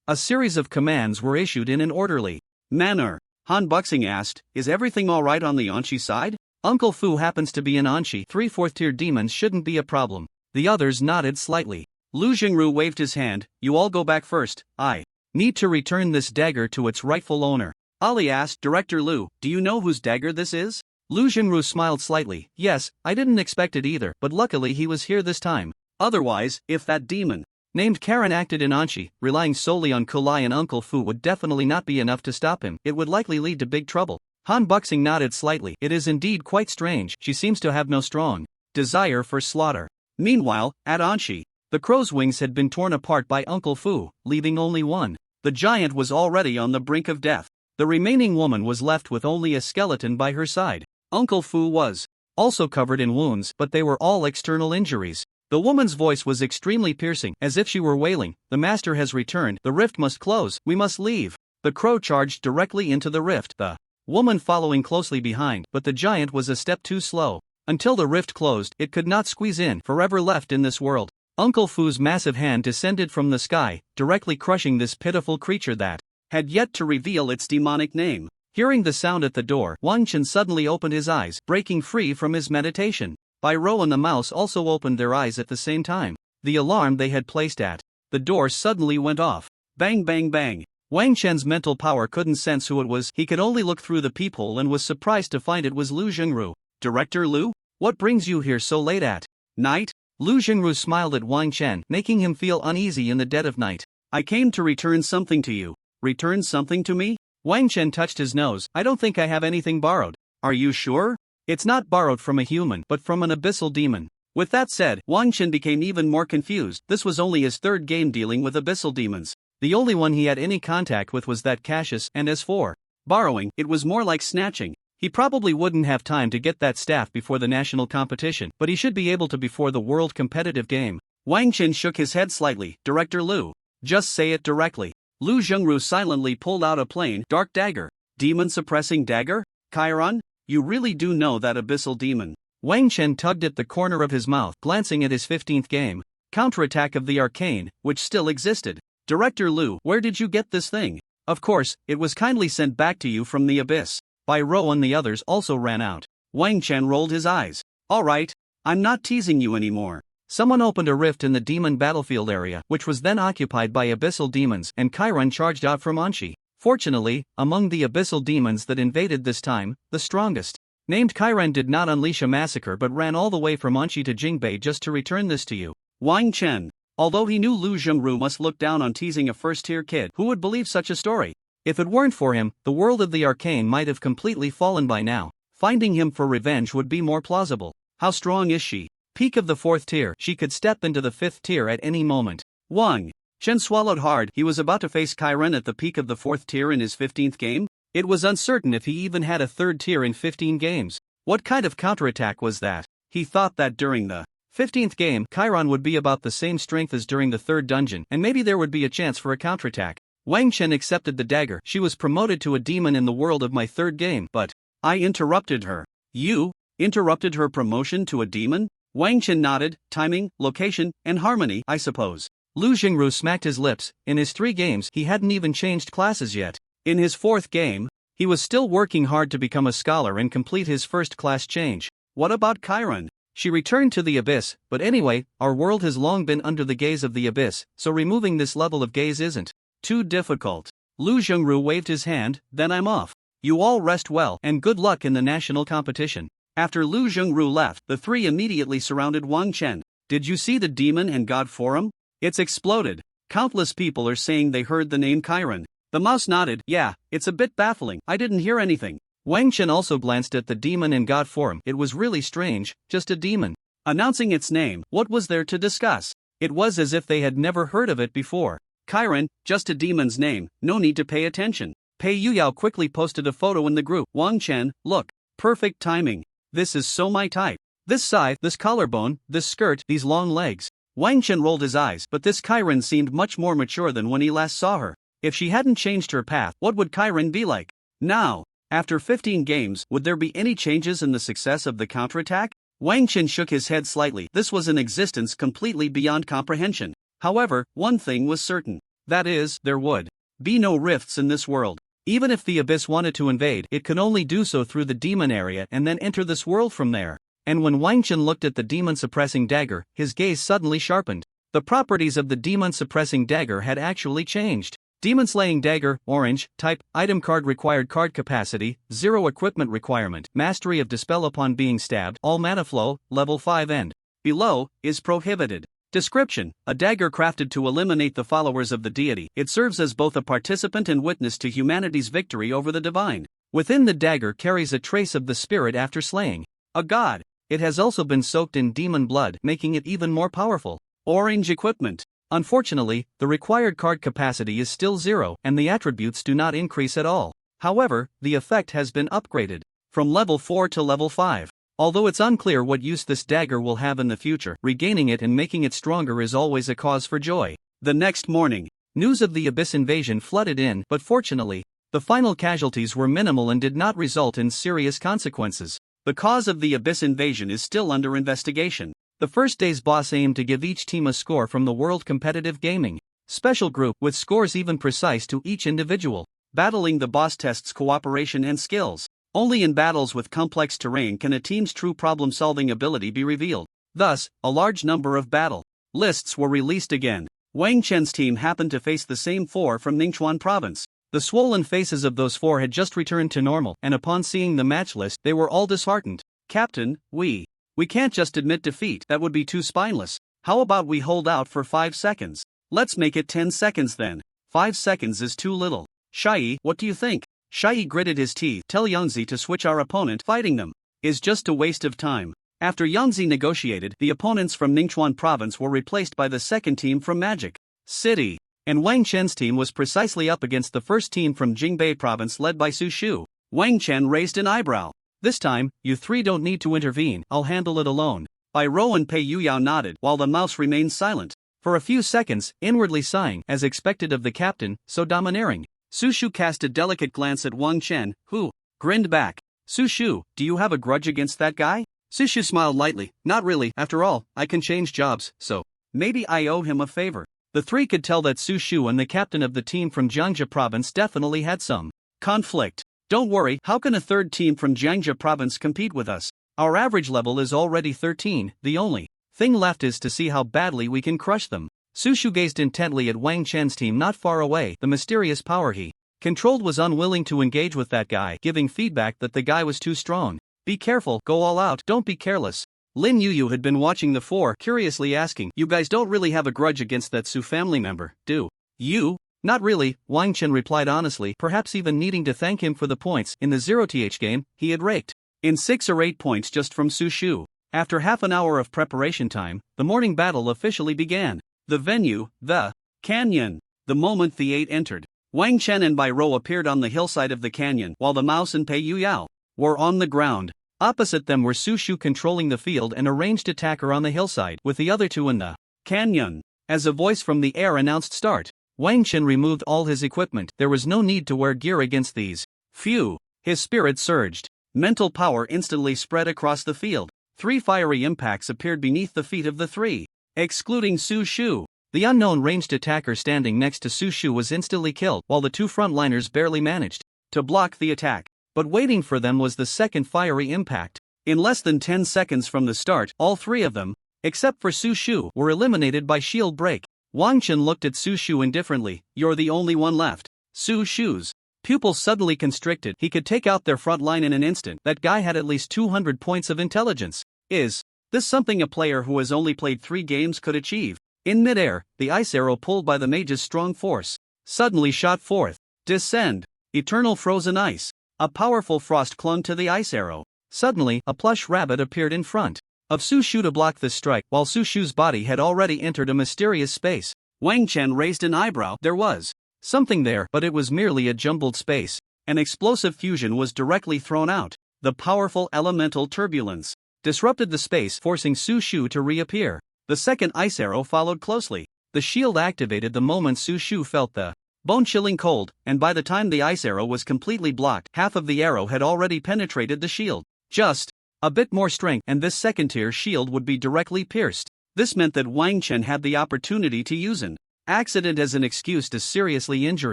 A series of commands were issued in an orderly manner. Han Buxing asked, is everything alright on the Anshi side? Uncle Fu happens to be an Anshi. 3 4th-tier demons shouldn't be a problem. The others nodded slightly. Lu Jingru waved his hand, you all go back first. I need to return this dagger to its rightful owner. Ali asked, Director Lu, do you know whose dagger this is? Lu Jingru smiled slightly, yes, I didn't expect it either, but luckily he was here this time. Otherwise, if that demon named Karen acted in Anshi, relying solely on Kulai and Uncle Fu would definitely not be enough to stop him. It would likely lead to big trouble. Han Buxing nodded slightly. It is indeed quite strange. She seems to have no strong desire for slaughter. Meanwhile, at Anshi, the crow's wings had been torn apart by Uncle Fu, leaving only one. The giant was already on the brink of death. The remaining woman was left with only a skeleton by her side. Uncle Fu was also covered in wounds, but they were all external injuries. The woman's voice was extremely piercing, as if she were wailing, the master has returned, the rift must close, we must leave. The crow charged directly into the rift, the woman following closely behind, but the giant was a step too slow. Until the rift closed, it could not squeeze in, forever left in this world. Uncle Fu's massive hand descended from the sky, directly crushing this pitiful creature that had yet to reveal its demonic name. Hearing the sound at the door, Wang Chen suddenly opened his eyes, breaking free from his meditation. Pyro and the mouse also opened their eyes at the same time. The alarm they had placed at the door suddenly went off. Bang bang bang. Wang Chen's mental power couldn't sense who it was. He could only look through the peephole and was surprised to find it was Lu Jingru. Director Lu? What brings you here so late at night? Lu Jingru smiled at Wang Chen, making him feel uneasy in the dead of night. I came to return something to you. Return something to me? Wang Chen touched his nose. I don't think I have anything borrowed. Are you sure? It's not borrowed from a human, but from an abyssal demon. With that said, Wang Chen became even more confused. This was only his third game dealing with abyssal demons. The only one he had any contact with was that Cassius, and as for borrowing, it was more like snatching. He probably wouldn't have time to get that staff before the national competition, but he should be able to before the world competitive game. Wang Chen shook his head slightly. Director Lu. Just say it directly. Lu Zhengru silently pulled out a plain, dark dagger. Demon-suppressing dagger? Chiron? You really do know that abyssal demon. Wang Chen tugged at the corner of his mouth, glancing at his 15th game. Counterattack of the Arcane, which still existed. Director Lu, where did you get this thing? Of course, it was kindly sent back to you from the abyss. By Ro and the others also ran out. Wang Chen rolled his eyes. Alright, I'm not teasing you anymore. Someone opened a rift in the demon battlefield area, which was then occupied by abyssal demons, and Chiron charged out from Anshi. Fortunately, among the abyssal demons that invaded this time, the strongest, named Chiron, did not unleash a massacre but ran all the way from Anshi to Jingbei just to return this to you. Wang Chen. Although he knew Lu Zhengru must look down on teasing a first-tier kid, who would believe such a story? If it weren't for him, the world of the Arcane might have completely fallen by now. Finding him for revenge would be more plausible. How strong is she? Peak of the 4th tier, she could step into the 5th tier at any moment. Wang Chen swallowed hard. He was about to face Chiron at the peak of the 4th tier in his 15th game. It was uncertain if he even had a 3rd tier in 15 games. What kind of counterattack was that? He thought that during the 15th game, Chiron would be about the same strength as during the 3rd dungeon, and maybe there would be a chance for a counterattack. Wang Chen accepted the dagger. She was promoted to a demon in the world of my 3rd game, but I interrupted her. You interrupted her promotion to a demon? Wang Chen nodded. Timing, location, and harmony, I suppose. Lu Jingru smacked his lips. In his 3 games, he hadn't even changed classes yet. In his 4th game, he was still working hard to become a scholar and complete his first class change. What about Chiron? She returned to the abyss, but anyway, our world has long been under the gaze of the abyss, so removing this level of gaze isn't too difficult. Lu Zhengru waved his hand. Then I'm off. You all rest well, and good luck in the national competition. After Lu Zhengru left, the 3 immediately surrounded Wang Chen. Did you see the Demon and God Forum? It's exploded. Countless people are saying they heard the name Chiron. The mouse nodded. Yeah, it's a bit baffling. I didn't hear anything. Wang Chen also glanced at the Demon and God Forum. It was really strange, just a demon announcing its name. What was there to discuss? It was as if they had never heard of it before. Chiron, just a demon's name, no need to pay attention. Pei Yuyao quickly posted a photo in the group. Wang Chen, look. Perfect timing. This is so my type. This scythe, this collarbone, this skirt, these long legs. Wang Chen rolled his eyes, but this Chiron seemed much more mature than when he last saw her. If she hadn't changed her path, what would Chiron be like? Now, after 15 games, would there be any changes in the success of the counterattack? Wang Chen shook his head slightly. This was an existence completely beyond comprehension. However, one thing was certain. That is, there would be no rifts in this world. Even if the abyss wanted to invade, it could only do so through the demon area and then enter this world from there. And when Wang Chen looked at the demon-suppressing dagger, his gaze suddenly sharpened. The properties of the demon-suppressing dagger had actually changed. Demon-slaying dagger, orange, type, item card required card capacity, 0 equipment requirement, mastery of dispel upon being stabbed, all mana flow, level 5 end. Below, is prohibited. Description: a dagger crafted to eliminate the followers of the deity. It serves as both a participant and witness to humanity's victory over the divine. Within the dagger carries a trace of the spirit after slaying a god. It has also been soaked in demon blood, making it even more powerful. Orange equipment. Unfortunately, the required card capacity is still 0, and the attributes do not increase at all. However, the effect has been upgraded from level 4 to level 5. Although it's unclear what use this dagger will have in the future, regaining it and making it stronger is always a cause for joy. The next morning, news of the Abyss invasion flooded in, but fortunately, the final casualties were minimal and did not result in serious consequences. The cause of the Abyss invasion is still under investigation. The first day's boss aimed to give each team a score from the World Competitive Gaming Special Group, with scores even precise to each individual. Battling the boss tests cooperation and skills. Only in battles with complex terrain can a team's true problem-solving ability be revealed. Thus, a large number of battle lists were released again. Wang Chen's team happened to face the same 4 from Ningchuan province. The swollen faces of those 4 had just returned to normal, and upon seeing the match list, they were all disheartened. Captain, we can't just admit defeat, that would be too spineless. How about we hold out for 5 seconds? Let's make it 10 seconds then. 5 seconds is too little. Shai, what do you think? Shai gritted his teeth. Tell Yangzi to switch, our opponent fighting them is just a waste of time. After Yangzi negotiated, the opponents from Ningchuan province were replaced by the second team from Magic City, and Wang Chen's team was precisely up against the first team from Jingbei province led by Su Shu. Wang Chen raised an eyebrow. This time, you three don't need to intervene, I'll handle it alone. Bai Rou and Pei Yuyao nodded while the mouse remained silent. For a few seconds, inwardly sighing, as expected of the captain, so domineering. Su Shu cast a delicate glance at Wang Chen, who grinned back. Su Shu, do you have a grudge against that guy? Su Shu smiled lightly. Not really, after all, I can change jobs, so maybe I owe him a favor. The three could tell that Su Shu and the captain of the team from Jiangxia province definitely had some conflict. Don't worry, how can a third team from Jiangxia province compete with us? Our average level is already 13, the only thing left is to see how badly we can crush them. Su Shu gazed intently at Wang Chen's team not far away. The mysterious power he controlled was unwilling to engage with that guy, giving feedback that the guy was too strong. Be careful, go all out, don't be careless. Lin Yuyu had been watching the four, curiously asking, you guys don't really have a grudge against that Su family member, do you? Not really, Wang Chen replied honestly, perhaps even needing to thank him for the points in the 0th game he had raked in 6 or 8 points just from Su Shu. After half an hour of preparation time, the morning battle officially began. The venue, the canyon. The moment the 8 entered, Wang Chen and Bai Rou appeared on the hillside of the canyon while the mouse and Pei Yuyao were on the ground. Opposite them were Su Shu controlling the field and a ranged attacker on the hillside with the other two in the canyon. As a voice from the air announced start, Wang Chen removed all his equipment. There was no need to wear gear against these. Phew! His spirit surged. Mental power instantly spread across the field. 3 fiery impacts appeared beneath the feet of the three, excluding Su Shu. The unknown ranged attacker standing next to Su Shu was instantly killed, while the 2 frontliners barely managed to block the attack. But waiting for them was the second fiery impact. In less than 10 seconds from the start, all 3 of them, except for Su Shu, were eliminated by shield break. Wang Chen looked at Su Shu indifferently. You're the only one left. Su Shu's pupils suddenly constricted. He could take out their front line in an instant. That guy had at least 200 points of intelligence. Is this something a player who has only played 3 games could achieve? In midair, the ice arrow pulled by the mage's strong force suddenly shot forth. Descend. Eternal frozen ice. A powerful frost clung to the ice arrow. Suddenly, a plush rabbit appeared in front of Su Shu to block the strike, while Su Shu's body had already entered a mysterious space. Wang Chen raised an eyebrow. There was something there, but it was merely a jumbled space. An explosive fusion was directly thrown out. The powerful elemental turbulence disrupted the space, forcing Su Shu to reappear. The second ice arrow followed closely. The shield activated the moment Su Shu felt the bone-chilling cold, and by the time the ice arrow was completely blocked, half of the arrow had already penetrated the shield. Just a bit more strength and this second-tier shield would be directly pierced. This meant that Wang Chen had the opportunity to use an accident as an excuse to seriously injure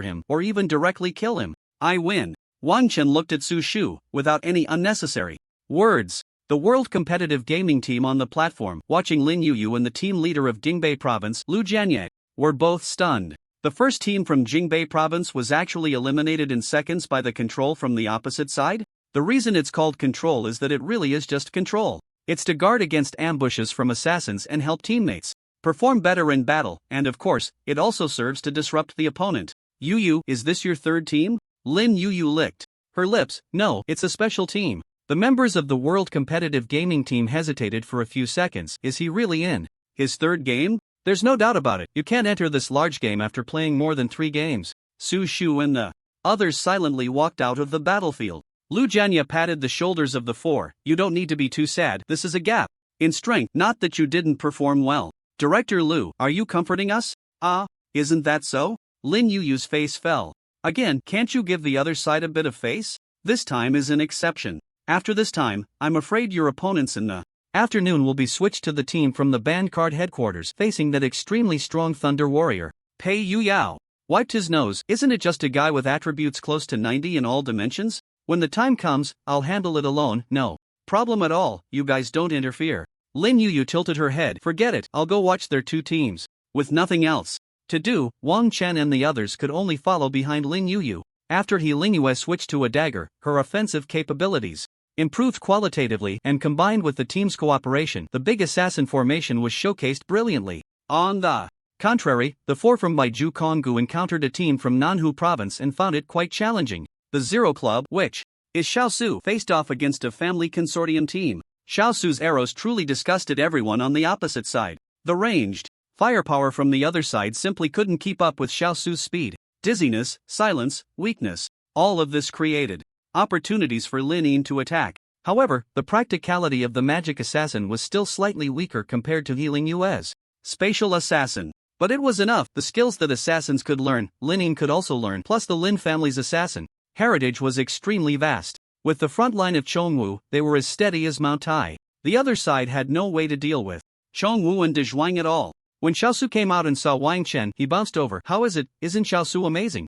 him or even directly kill him. I win. Wang Chen looked at Su Shu without any unnecessary words. The World Competitive Gaming team on the platform, watching Lin Yuyu and the team leader of Jingbei Province, Lu Jianye, were both stunned. The first team from Jingbei Province was actually eliminated in seconds by the control from the opposite side? The reason it's called control is that it really is just control. It's to guard against ambushes from assassins and help teammates perform better in battle, and of course, it also serves to disrupt the opponent. Yuyu, is this your third team? Lin Yuyu licked her lips. No, it's a special team. The members of the World Competitive Gaming team hesitated for a few seconds. Is he really in his third game? There's no doubt about it. You can't enter this large game after playing more than 3 games. Su Shu and the others silently walked out of the battlefield. Lu Jianye patted the shoulders of the 4. You don't need to be too sad. This is a gap in strength, not that you didn't perform well. Director Lu, are you comforting us? Isn't that so? Lin Yuyu's face fell. Again, can't you give the other side a bit of face? This time is an exception. After this time, I'm afraid your opponents in the afternoon will be switched to the team from the band card headquarters facing that extremely strong Thunder Warrior. Pei Yuyao wiped his nose. Isn't it just a guy with attributes close to 90 in all dimensions? When the time comes, I'll handle it alone. No problem at all, you guys don't interfere. Lin Yuyu tilted her head. Forget it, I'll go watch their 2 teams. With nothing else to do, Wang Chen and the others could only follow behind Lin Yuyu. After he Ling Yue switched to a dagger, her offensive capabilities Improved qualitatively and combined with the team's cooperation, the big assassin formation was showcased brilliantly. On the contrary, the 4 from Baiju Konggu encountered a team from Nanhu province and found it quite challenging. The Zero Club, which is Xiaosu, faced off against a family consortium team. Xiaosu's arrows truly disgusted everyone on the opposite side. The ranged firepower from the other side simply couldn't keep up with Xiaosu's speed. Dizziness, silence, weakness, all of this created opportunities for Lin Yin to attack. However, the practicality of the magic assassin was still slightly weaker compared to healing Yue's spatial assassin. But it was enough. The skills that assassins could learn, Lin Yin could also learn, plus the Lin family's assassin heritage was extremely vast. With the front line of Chongwu, they were as steady as Mount Tai. The other side had no way to deal with Chongwu and Dezhuang at all. When Xiaosu came out and saw Wang Chen, he bounced over. How is it? Isn't Xiaosu amazing?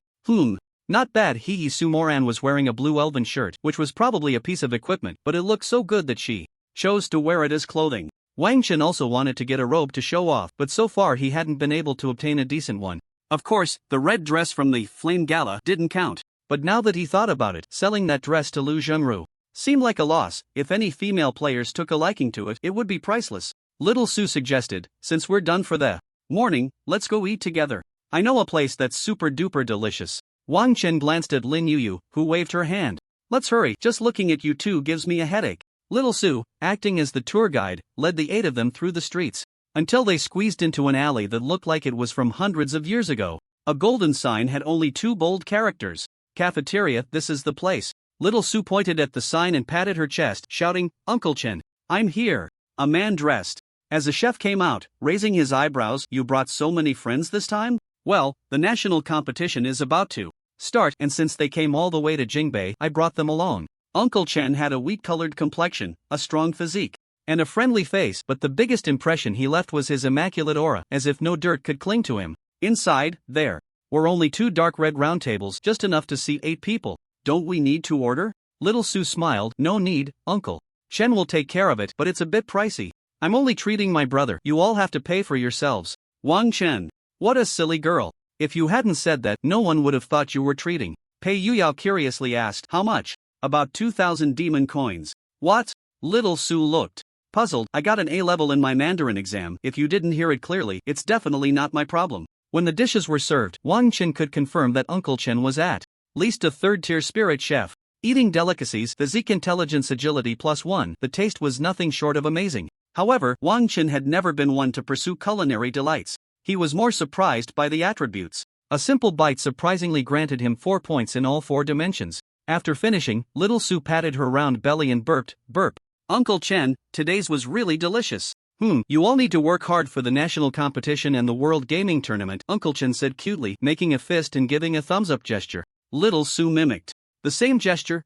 Not bad. He Su Moran was wearing a blue elven shirt, which was probably a piece of equipment, but it looked so good that she chose to wear it as clothing. Wang Chen also wanted to get a robe to show off, but so far he hadn't been able to obtain a decent one. Of course, the red dress from the Flame Gala didn't count. But now that he thought about it, selling that dress to Lu Zhengru seemed like a loss. If any female players took a liking to it, it would be priceless. Little Su suggested, since we're done for the morning, let's go eat together. I know a place that's super duper delicious. Wang Chen glanced at Lin Yuyu, who waved her hand. Let's hurry, just looking at you two gives me a headache. Little Su, acting as the tour guide, led the 8 of them through the streets, until they squeezed into an alley that looked like it was from hundreds of years ago. A golden sign had only 2 bold characters. Cafeteria, this is the place. Little Su pointed at the sign and patted her chest, shouting, Uncle Chen, I'm here. A man dressed as a chef came out, raising his eyebrows. You brought so many friends this time? Well, the national competition is about to start, and since they came all the way to Jingbei, I brought them along. Uncle Chen had a wheat-colored complexion, a strong physique, and a friendly face, but the biggest impression he left was his immaculate aura, as if no dirt could cling to him. Inside, there were only 2 dark red round tables, just enough to seat 8 people. Don't we need to order? Little Su smiled. No need, Uncle Chen will take care of it, but it's a bit pricey. I'm only treating my brother. You all have to pay for yourselves. Wang Chen. What a silly girl. If you hadn't said that, no one would have thought you were treating. Pei Yuyao curiously asked. How much? About 2,000 demon coins. What? Little Su looked puzzled. I got an A level in my Mandarin exam. If you didn't hear it clearly, it's definitely not my problem. When the dishes were served, Wang Chen could confirm that Uncle Chen was at least a 3rd-tier spirit chef. Eating delicacies, physique, intelligence, agility +1, the taste was nothing short of amazing. However, Wang Chen had never been one to pursue culinary delights. He was more surprised by the attributes. A simple bite surprisingly granted him 4 points in all 4 dimensions. After finishing, Little Su patted her round belly and burped, burp. Uncle Chen, today's was really delicious. You all need to work hard for the national competition and the World Gaming Tournament, Uncle Chen said cutely, making a fist and giving a thumbs-up gesture. Little Su mimicked the same gesture.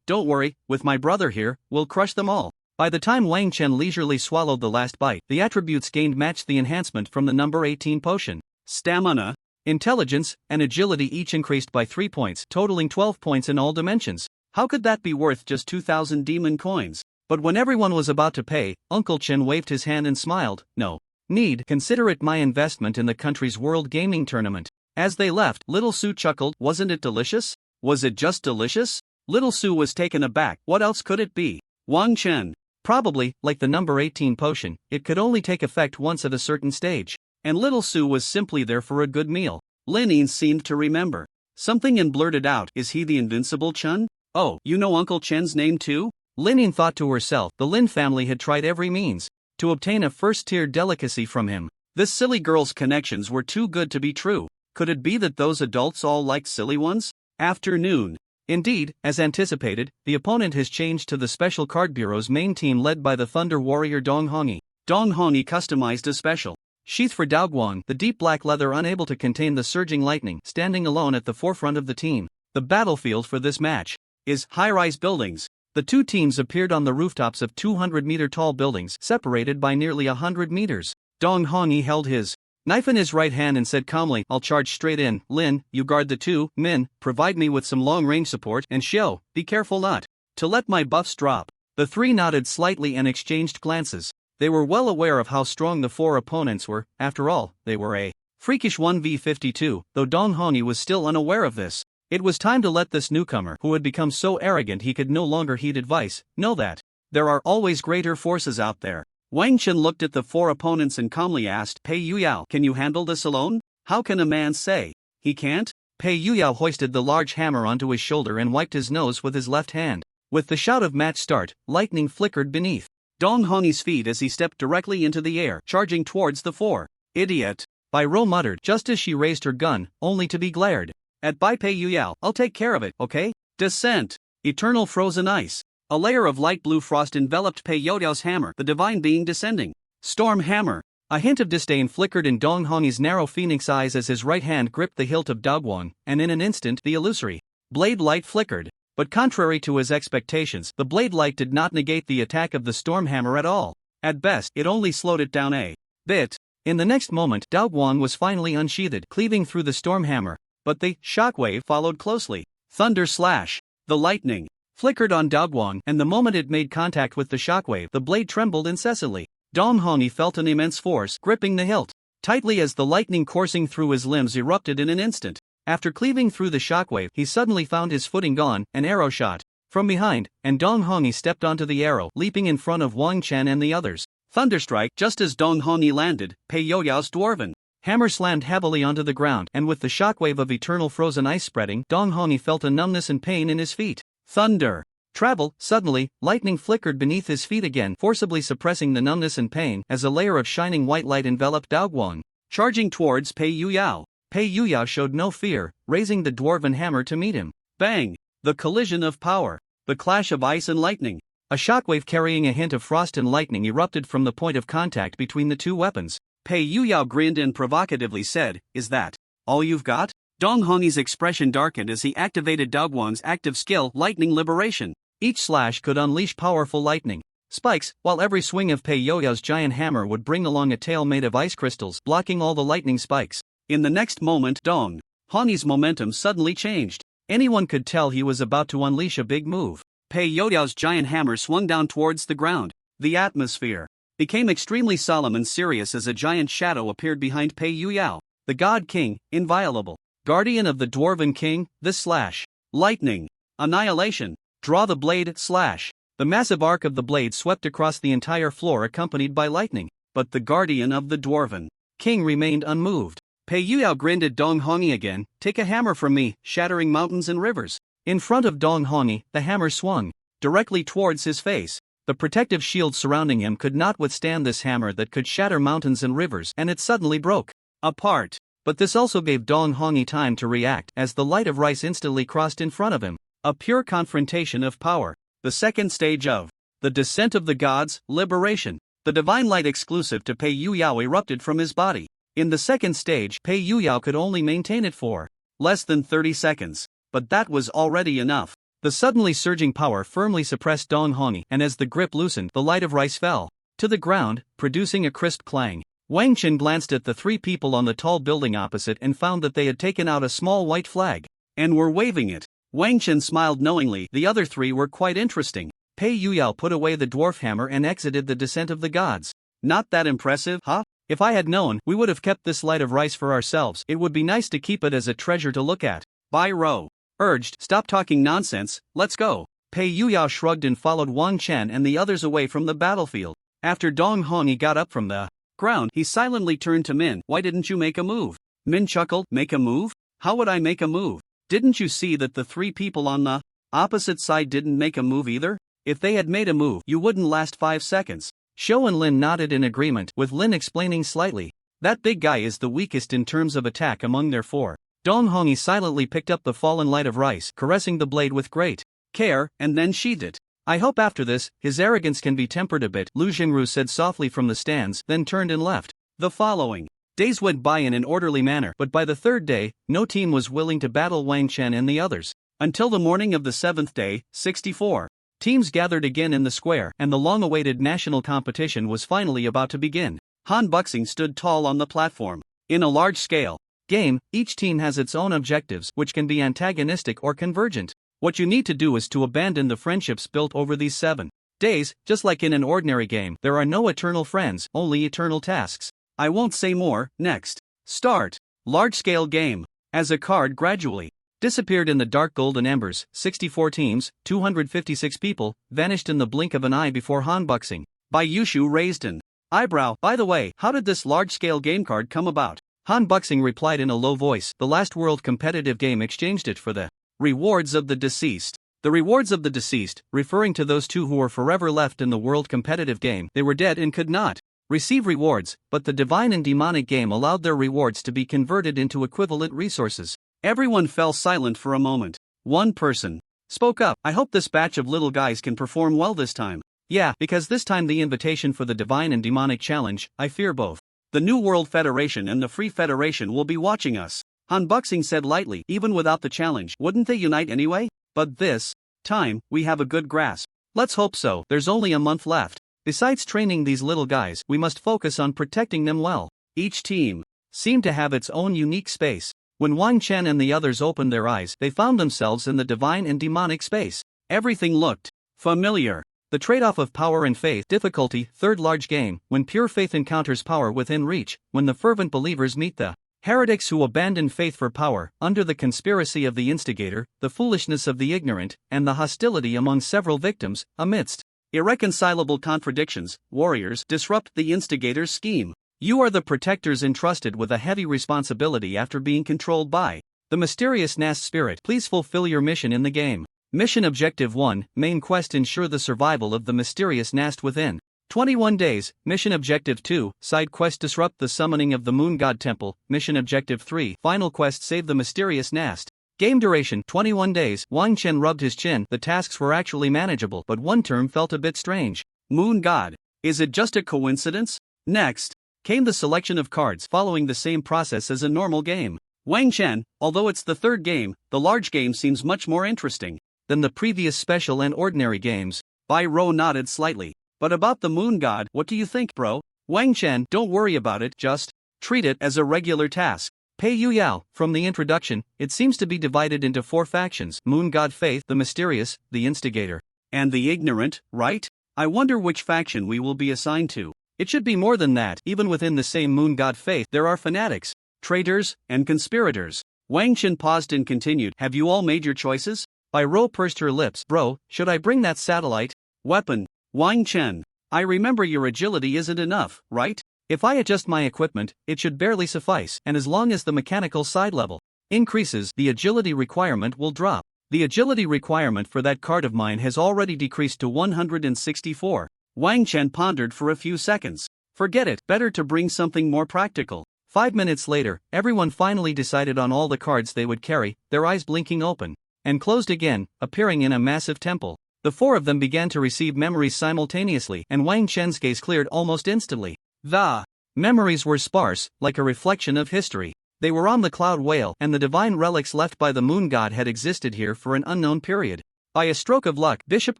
Don't worry, with my brother here, we'll crush them all. By the time Wang Chen leisurely swallowed the last bite, the attributes gained matched the enhancement from the number 18 potion. Stamina, intelligence, and agility each increased by 3 points, totaling 12 points in all dimensions. How could that be worth just 2,000 demon coins? But when everyone was about to pay, Uncle Chen waved his hand and smiled. No need, consider it my investment in the country's World Gaming Tournament. As they left, Little Su chuckled. Wasn't it delicious? Was it just delicious? Little Su was taken aback. What else could it be? Wang Chen. Probably, like the number 18 potion, it could only take effect once at a certain stage. And Little Su was simply there for a good meal. Lin Yin seemed to remember something and blurted out, is he the invincible Chen? Oh, you know Uncle Chen's name too? Lin Yin thought to herself, the Lin family had tried every means to obtain a first-tier delicacy from him. This silly girl's connections were too good to be true. Could it be that those adults all liked silly ones? Afternoon. Indeed, as anticipated, the opponent has changed to the Special Card Bureau's main team led by the Thunder Warrior Dong Hongyi. Dong Hongyi customized a special sheath for Daoguang, the deep black leather unable to contain the surging lightning, standing alone at the forefront of the team. The battlefield for this match is high-rise buildings. The 2 teams appeared on the rooftops of 200-meter-tall buildings, separated by nearly 100 meters. Dong Hongyi held his knife in his right hand and said calmly, I'll charge straight in. Lin, you guard the 2 men, provide me with some long-range support, and Xiao, be careful not to let my buffs drop. The 3 nodded slightly and exchanged glances. They were well aware of how strong the 4 opponents were. After all, they were a freakish 1v52, though Dong Hongyi was still unaware of this. It was time to let this newcomer, who had become so arrogant he could no longer heed advice, know that there are always greater forces out there. Wang Chen looked at the 4 opponents and calmly asked, Pei Yuyao, can you handle this alone? How can a man say he can't? Pei Yuyao hoisted the large hammer onto his shoulder and wiped his nose with his left hand. With the shout of match start, lightning flickered beneath Dong Hongyi's feet as he stepped directly into the air, charging towards the 4. Idiot! Bai Rou muttered just as she raised her gun, only to be glared at by Pei Yuyao. I'll take care of it, okay? Descent! Eternal frozen ice. A layer of light blue frost enveloped Pei Yuyao's hammer, the divine being descending. Storm hammer! A hint of disdain flickered in Dong Hongyi's narrow phoenix eyes as his right hand gripped the hilt of Daoguang, and in an instant the illusory blade light flickered. But contrary to his expectations, the blade light did not negate the attack of the storm hammer at all. At best, it only slowed it down a bit. In the next moment, Daoguang was finally unsheathed, cleaving through the storm hammer. But the shockwave followed closely. Thunder slash! The lightning flickered on Daoguang, and the moment it made contact with the shockwave, the blade trembled incessantly. Dong Hongyi felt an immense force gripping the hilt tightly as the lightning coursing through his limbs erupted in an instant. After cleaving through the shockwave, he suddenly found his footing gone. An arrow shot from behind, and Dong Hongyi stepped onto the arrow, leaping in front of Wang Chen and the others. Thunderstrike! Just as Dong Hongyi landed, Pei Yuyao's Dwarven hammer slammed heavily onto the ground, and with the shockwave of eternal frozen ice spreading, Dong Hongyi felt a numbness and pain in his feet. Thunder! Travel! Suddenly, lightning flickered beneath his feet again, forcibly suppressing the numbness and pain as a layer of shining white light enveloped Daoguang. Charging towards Pei Yuyao. Pei Yuyao showed no fear, raising the Dwarven hammer to meet him. Bang! The collision of power. The clash of ice and lightning. A shockwave carrying a hint of frost and lightning erupted from the point of contact between the two weapons. Pei Yuyao grinned and provocatively said, Is that all you've got? Dong Hongyi's expression darkened as he activated Daoguang's active skill, Lightning Liberation. Each slash could unleash powerful lightning spikes, while every swing of Pei Yuyao's giant hammer would bring along a tail made of ice crystals, blocking all the lightning spikes. In the next moment, Dong Hongyi's momentum suddenly changed. Anyone could tell he was about to unleash a big move. Pei Yuyao's giant hammer swung down towards the ground. The atmosphere became extremely solemn and serious as a giant shadow appeared behind Pei Yuyao. The God King, inviolable, guardian of the Dwarven King, the slash. Lightning. Annihilation. Draw the blade, slash. The massive arc of the blade swept across the entire floor accompanied by lightning. But the guardian of the Dwarven King remained unmoved. Pei Yuyao grinned at Dong Hongyi again. Take a hammer from me, shattering mountains and rivers. In front of Dong Hongyi, the hammer swung directly towards his face. The protective shield surrounding him could not withstand this hammer that could shatter mountains and rivers, and it suddenly broke apart. But this also gave Dong Hongyi time to react, as the light of rice instantly crossed in front of him. A pure confrontation of power. The second stage of the descent of the gods, liberation. The divine light exclusive to Pei Yuyao erupted from his body. In the second stage, Pei Yuyao could only maintain it for less than 30 seconds. But that was already enough. The suddenly surging power firmly suppressed Dong Hongyi, and as the grip loosened, the light of rice fell to the ground, producing a crisp clang. Wang Chen glanced at the 3 people on the tall building opposite and found that they had taken out a small white flag and were waving it. Wang Chen smiled knowingly. The other 3 were quite interesting. Pei Yuyao put away the dwarf hammer and exited the descent of the gods. Not that impressive, huh? If I had known, we would have kept this light of rice for ourselves. It would be nice to keep it as a treasure to look at. Bai Rou urged, Stop talking nonsense, let's go. Pei Yuyao shrugged and followed Wang Chen and the others away from the battlefield. After Dong Hongyi got up from the ground, he silently turned to Min. Why didn't you make a move? Min chuckled. Make a move? How would I make a move? Didn't you see that the 3 people on the opposite side didn't make a move either? If they had made a move, you wouldn't last 5 seconds. Shou and Lin nodded in agreement, with Lin explaining slightly. That big guy is the weakest in terms of attack among their 4. Dong Hongyi silently picked up the fallen light of rice, caressing the blade with great care, and then sheathed it. I hope after this, his arrogance can be tempered a bit, Lu Jingru said softly from the stands, then turned and left. The following days went by in an orderly manner, but by the 3rd day, no team was willing to battle Wang Chen and the others. Until the morning of the 7th day, 64 teams gathered again in the square, and the long-awaited national competition was finally about to begin. Han Buxing stood tall on the platform. In a large-scale game, each team has its own objectives, which can be antagonistic or convergent. What you need to do is to abandon the friendships built over these 7 days. Just like in an ordinary game, there are no eternal friends, only eternal tasks. I won't say more. Next. Start. Large-scale game. As a card gradually Disappeared in the dark golden embers, 64 teams, 256 people, vanished in the blink of an eye before Hanbuxing. By Yushu raised an eyebrow. By the way, how did this large-scale game card come about? Hanbuxing replied in a low voice, the last world competitive game exchanged it for the rewards of the deceased. The rewards of the deceased, referring to those two who were forever left in the world competitive game. They were dead and could not receive rewards, but the divine and demonic game allowed their rewards to be converted into equivalent resources. Everyone fell silent for a moment. One person spoke up. I hope this batch of little guys can perform well this time. Yeah, because this time the invitation for the divine and demonic challenge, I fear both the New World Federation and the Free Federation will be watching us. Hanbuxing said lightly, even without the challenge, wouldn't they unite anyway? But this time, we have a good grasp. Let's hope so. There's only a month left. Besides training these little guys, we must focus on protecting them well. Each team seemed to have its own unique space. When Wang Chen and the others opened their eyes, they found themselves in the divine and demonic space. Everything looked familiar. The trade-off of power and faith. Difficulty, third large game, when pure faith encounters power within reach, when the fervent believers meet the heretics who abandon faith for power, under the conspiracy of the instigator, the foolishness of the ignorant, and the hostility among several victims, amidst irreconcilable contradictions, warriors disrupt the instigator's scheme. You are the protectors entrusted with a heavy responsibility after being controlled by the mysterious Nast spirit. Please fulfill your mission in the game. Mission Objective 1, Main Quest. Ensure the survival of the mysterious Nast within 21 days. Mission Objective 2, Side Quest. Disrupt the summoning of the Moon God Temple. Mission Objective 3, Final Quest. Save the mysterious Nast. Game duration, 21 days. Wang Chen rubbed his chin. The tasks were actually manageable, but one term felt a bit strange. Moon God. Is it just a coincidence? Next came the selection of cards, following the same process as a normal game. Wang Chen, although it's the third game, the large game seems much more interesting than the previous special and ordinary games. Bai Rou nodded slightly. But about the Moon God, what do you think, bro? Wang Chen, don't worry about it, just treat it as a regular task. Pei Yu Yao, from the introduction, it seems to be divided into 4 factions: Moon God Faith, the mysterious, the instigator, and the ignorant, right? I wonder which faction we will be assigned to. It should be more than that. Even within the same Moon God Faith, there are fanatics, traitors, and conspirators. Wang Chen paused and continued, have you all made your choices? Bai Rou pursed her lips. Bro, should I bring that satellite weapon? Wang Chen, I remember your agility isn't enough, right? If I adjust my equipment, it should barely suffice, and as long as the mechanical side level increases, the agility requirement will drop. The agility requirement for that card of mine has already decreased to 164. Wang Chen pondered for a few seconds. Forget it, better to bring something more practical. 5 minutes later, everyone finally decided on all the cards they would carry, their eyes blinking open and closed again, appearing in a massive temple. The 4 of them began to receive memories simultaneously, and Wang Chen's gaze cleared almost instantly. The memories were sparse, like a reflection of history. They were on the Cloud Whale, and the divine relics left by the Moon God had existed here for an unknown period. By a stroke of luck, Bishop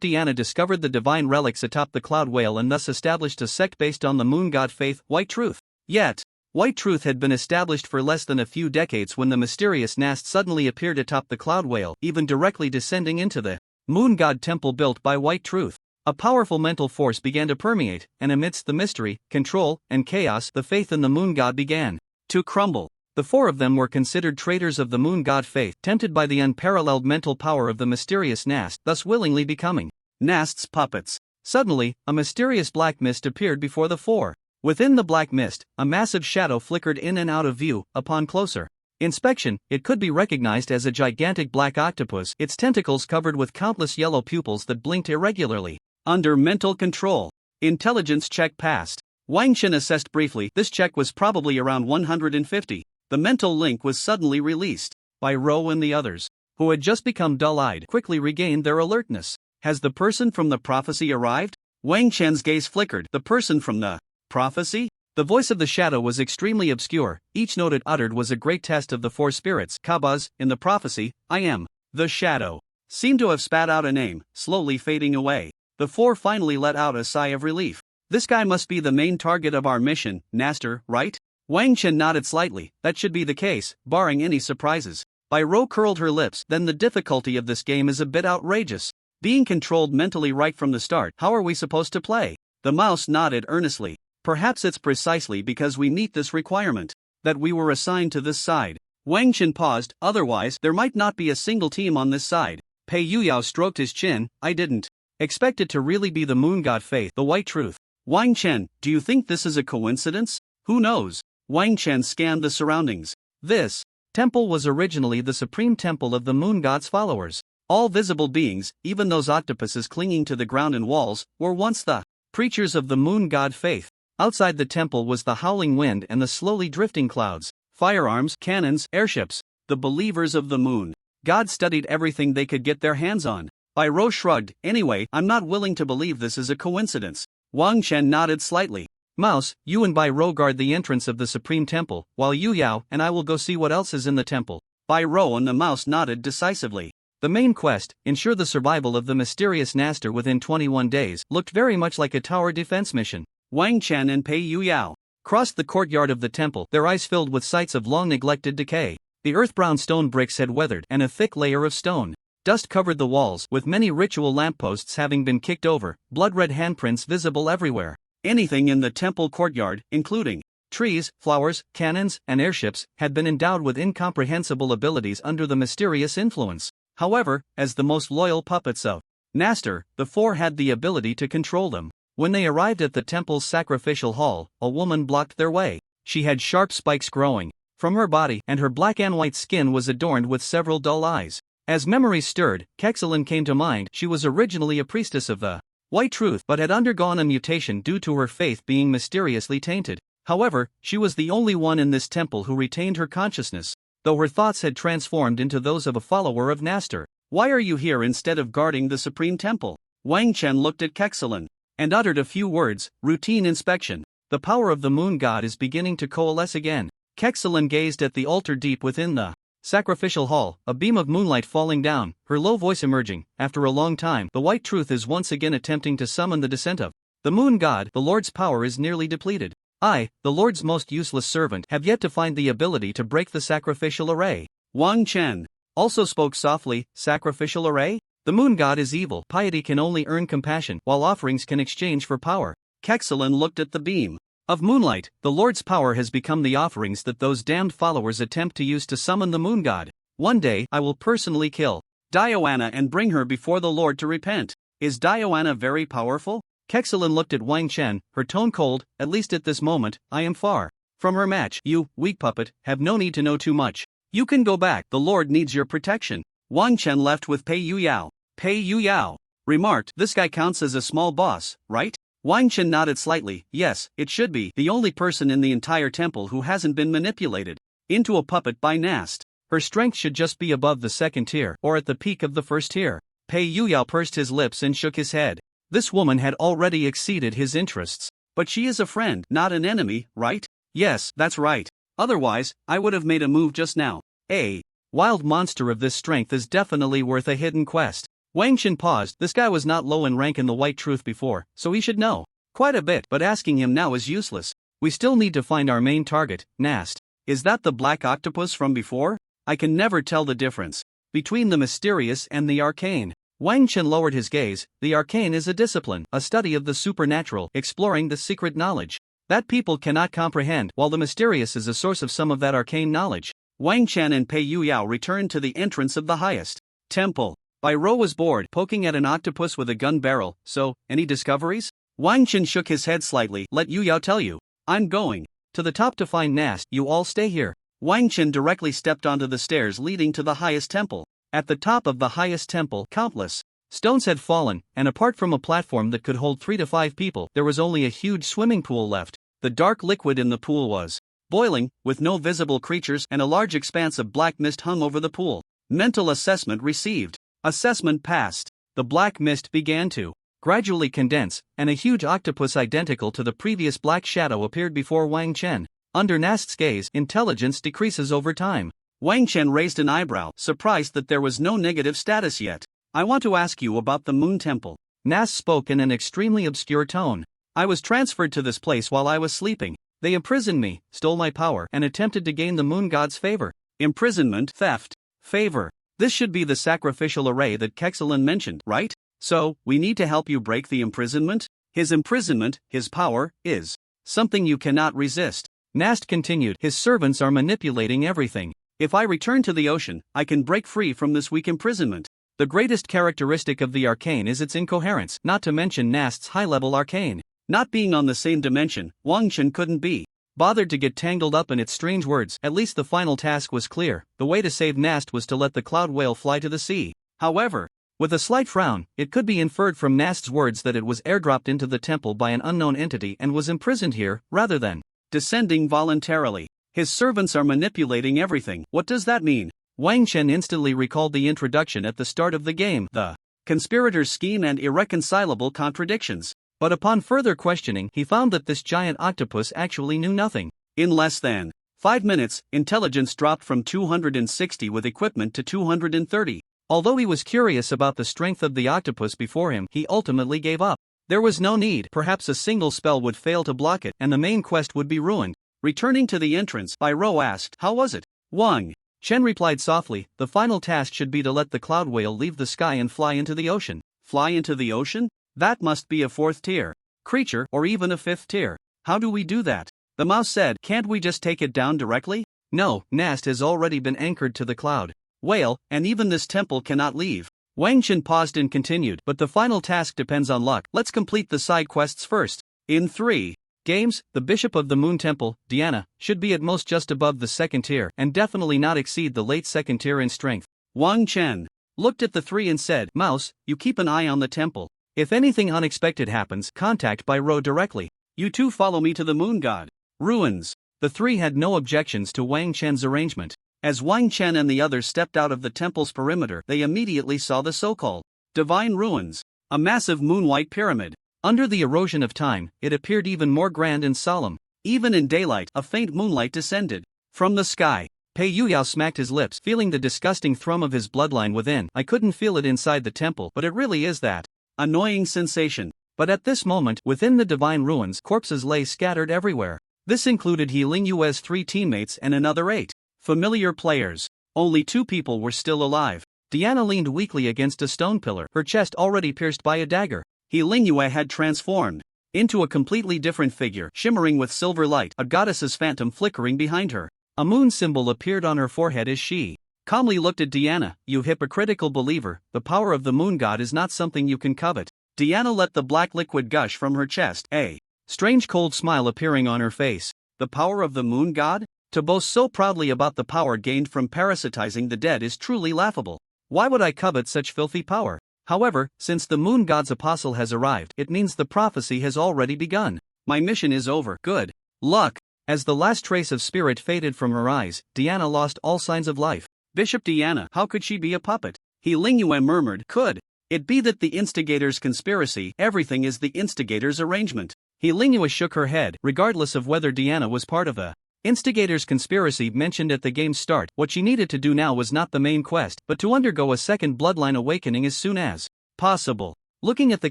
Diana discovered the divine relics atop the Cloud Whale and thus established a sect based on the Moon God faith, White Truth. Yet, White Truth had been established for less than a few decades when the mysterious Nast suddenly appeared atop the Cloud Whale, even directly descending into the Moon God Temple built by White Truth. A powerful mental force began to permeate, and amidst the mystery, control, and chaos, the faith in the Moon God began to crumble. The 4 of them were considered traitors of the Moon God faith, tempted by the unparalleled mental power of the mysterious Nast, thus willingly becoming Nast's puppets. Suddenly, a mysterious black mist appeared before the 4. Within the black mist, a massive shadow flickered in and out of view. Upon closer inspection, it could be recognized as a gigantic black octopus, its tentacles covered with countless yellow pupils that blinked irregularly. Under mental control. Intelligence check passed. Wang Chen assessed briefly. This check was probably around 150. The mental link was suddenly released. Bai Rou and the others, who had just become dull-eyed, quickly regained their alertness. Has the person from the prophecy arrived? Wang Chen's gaze flickered. The person from the prophecy? The voice of the shadow was extremely obscure. Each note it uttered was a great test of the 4 spirits. Kabaz, in the prophecy, I am the shadow, seemed to have spat out a name, slowly fading away. The 4 finally let out a sigh of relief. This guy must be the main target of our mission, Naster, right? Wang Chen nodded slightly. That should be the case, barring any surprises. Bai Rou curled her lips. Then the difficulty of this game is a bit outrageous. Being controlled mentally right from the start, how are we supposed to play? The mouse nodded earnestly. Perhaps it's precisely because we meet this requirement that we were assigned to this side. Wang Chen paused, otherwise there might not be a single team on this side. Pei Yuyao stroked his chin, I didn't expect it to really be the moon god Faith, the white truth. Wang Chen, do you think this is a coincidence? Who knows? Wang Chen scanned the surroundings. This temple was originally the supreme temple of the moon god's followers. All visible beings, even those octopuses clinging to the ground and walls, were once the preachers of the moon god Faith. Outside the temple was the howling wind and the slowly drifting clouds, firearms, cannons, airships, the believers of the moon god studied everything they could get their hands on. Bai Rou shrugged, anyway, I'm not willing to believe this is a coincidence. Wang Chen nodded slightly. Mouse, you and Bai Rou guard the entrance of the supreme temple, while Yu Yao and I will go see what else is in the temple. Bai Rou and the mouse nodded decisively. The main quest, ensure the survival of the mysterious Naster within 21 days, looked very much like a tower defense mission. Wang Chen and Pei Yuyao crossed the courtyard of the temple, their eyes filled with sights of long-neglected decay. The earth-brown stone bricks had weathered, and a thick layer of stone dust covered the walls, with many ritual lampposts having been kicked over, blood-red handprints visible everywhere. Anything in the temple courtyard, including trees, flowers, cannons, and airships, had been endowed with incomprehensible abilities under the mysterious influence. However, as the most loyal puppets of Naster, the four had the ability to control them. When they arrived at the temple's sacrificial hall, a woman blocked their way. She had sharp spikes growing from her body, and her black and white skin was adorned with several dull eyes. As memories stirred, Kexelin came to mind. She was originally a priestess of the White Truth but had undergone a mutation due to her faith being mysteriously tainted. However, she was the only one in this temple who retained her consciousness, though her thoughts had transformed into those of a follower of Naster. Why are you here instead of guarding the supreme temple? Wang Chen looked at Kexelin and uttered a few words, routine inspection. The power of the moon god is beginning to coalesce again. Kexelin gazed at the altar deep within the sacrificial hall, a beam of moonlight falling down, her low voice emerging. After a long time, the White Truth is once again attempting to summon the descent of the moon god. The Lord's power is nearly depleted. I, the Lord's most useless servant, have yet to find the ability to break the sacrificial array. Wang Chen also spoke softly, sacrificial array? The moon god is evil. Piety can only earn compassion, while offerings can exchange for power. Kexelin looked at the beam of moonlight. The Lord's power has become the offerings that those damned followers attempt to use to summon the moon god. One day, I will personally kill Diana and bring her before the Lord to repent. Is Diana very powerful? Kexelin looked at Wang Chen, her tone cold. At least at this moment, I am far from her match. You, weak puppet, have no need to know too much. You can go back. The Lord needs your protection. Wang Chen left with Pei Yuyao. Pei Yuyao remarked, this guy counts as a small boss, right? Wang Chen nodded slightly. Yes, it should be. The only person in the entire temple who hasn't been manipulated into a puppet by Nast. Her strength should just be above the second tier, or at the peak of the first tier. Pei Yuyao pursed his lips and shook his head. This woman had already exceeded his interests. But she is a friend, not an enemy, right? Yes, that's right. Otherwise, I would have made a move just now. A wild monster of this strength is definitely worth a hidden quest. Wang Chen paused. This guy was not low in rank in the White Truth before, so he should know quite a bit, but asking him now is useless. We still need to find our main target, Nast. Is that the black octopus from before? I can never tell the difference between the mysterious and the arcane. Wang Chen lowered his gaze. The arcane is a discipline, a study of the supernatural, exploring the secret knowledge that people cannot comprehend, while the mysterious is a source of some of that arcane knowledge. Wang Chen and Pei Yuyao returned to the entrance of the highest temple. Bai Rou was bored, poking at an octopus with a gun barrel. So, any discoveries? Wang Chen shook his head slightly. Let Yuyao tell you. I'm going to the top to find Nast. You all stay here. Wang Chen directly stepped onto the stairs leading to the highest temple. At the top of the highest temple, countless stones had fallen, and apart from a platform that could hold 3 to 5 people, there was only a huge swimming pool left. The dark liquid in the pool was boiling, with no visible creatures, and a large expanse of black mist hung over the pool. Mental assessment received. Assessment passed. The black mist began to gradually condense, and a huge octopus identical to the previous black shadow appeared before Wang Chen. Under Nast's gaze, intelligence decreases over time. Wang Chen raised an eyebrow, surprised that there was no negative status yet. I want to ask you about the Moon Temple. Nast spoke in an extremely obscure tone. I was transferred to this place while I was sleeping. They imprisoned me, stole my power, and attempted to gain the moon god's favor. Imprisonment, theft, favor. This should be the sacrificial array that Kexelin mentioned, right? So, we need to help you break the imprisonment? His imprisonment, his power, is something you cannot resist. Nast continued, his servants are manipulating everything. If I return to the ocean, I can break free from this weak imprisonment. The greatest characteristic of the Arcane is its incoherence, not to mention Nast's high-level Arcane. Not being on the same dimension, Wang Chen couldn't be bothered to get tangled up in its strange words. At least the final task was clear. The way to save Nast was to let the cloud whale fly to the sea. However, with a slight frown, it could be inferred from Nast's words that it was airdropped into the temple by an unknown entity and was imprisoned here, rather than descending voluntarily. His servants are manipulating everything. What does that mean? Wang Chen instantly recalled the introduction at the start of the game, the conspirator's scheme and irreconcilable contradictions. But upon further questioning, he found that this giant octopus actually knew nothing. In less than 5 minutes, intelligence dropped from 260 with equipment to 230. Although he was curious about the strength of the octopus before him, he ultimately gave up. There was no need. Perhaps a single spell would fail to block it, and the main quest would be ruined. Returning to the entrance, Ro asked, "How was it?" Wang Chen replied softly, "The final task should be to let the cloud whale leave the sky and fly into the ocean." Fly into the ocean? That must be a 4th tier creature, or even a 5th tier. How do we do that? The mouse said, "Can't we just take it down directly?" No, Nast has already been anchored to the cloud whale, and even this temple cannot leave. Wang Chen paused and continued, "But the final task depends on luck. Let's complete the side quests first." In 3 games, the Bishop of the Moon Temple, Diana, should be at most just above the 2nd tier and definitely not exceed the late 2nd tier in strength. Wang Chen looked at the 3 and said, "Mouse, you keep an eye on the temple. If anything unexpected happens, contact Ro directly. You two follow me to the moon god ruins." The 3 had no objections to Wang Chen's arrangement. As Wang Chen and the others stepped out of the temple's perimeter, they immediately saw the so-called divine ruins, a massive moon-white pyramid. Under the erosion of time, it appeared even more grand and solemn. Even in daylight, a faint moonlight descended from the sky. Pei Yuyao smacked his lips, feeling the disgusting thrum of his bloodline within. I couldn't feel it inside the temple, but it really is that annoying sensation. But at this moment, within the divine ruins, corpses lay scattered everywhere. This included He Lingyue's 3 teammates and another 8 familiar players. Only 2 people were still alive. Diana leaned weakly against a stone pillar, her chest already pierced by a dagger. He Lingyue had transformed into a completely different figure, shimmering with silver light, a goddess's phantom flickering behind her. A moon symbol appeared on her forehead as she calmly looked at Diana. "You hypocritical believer, the power of the moon god is not something you can covet." Diana let the black liquid gush from her chest, a strange cold smile appearing on her face. The power of the moon god? To boast so proudly about the power gained from parasitizing the dead is truly laughable. Why would I covet such filthy power? However, since the moon god's apostle has arrived, it means the prophecy has already begun. My mission is over. Good luck. As the last trace of spirit faded from her eyes, Diana lost all signs of life. Bishop Diana, how could she be a puppet? He Lingyue murmured, "Could it be that the instigator's conspiracy, everything is the instigator's arrangement?" He Lingyue shook her head, regardless of whether Diana was part of the instigator's conspiracy mentioned at the game's start. What she needed to do now was not the main quest, but to undergo a second bloodline awakening as soon as possible. Looking at the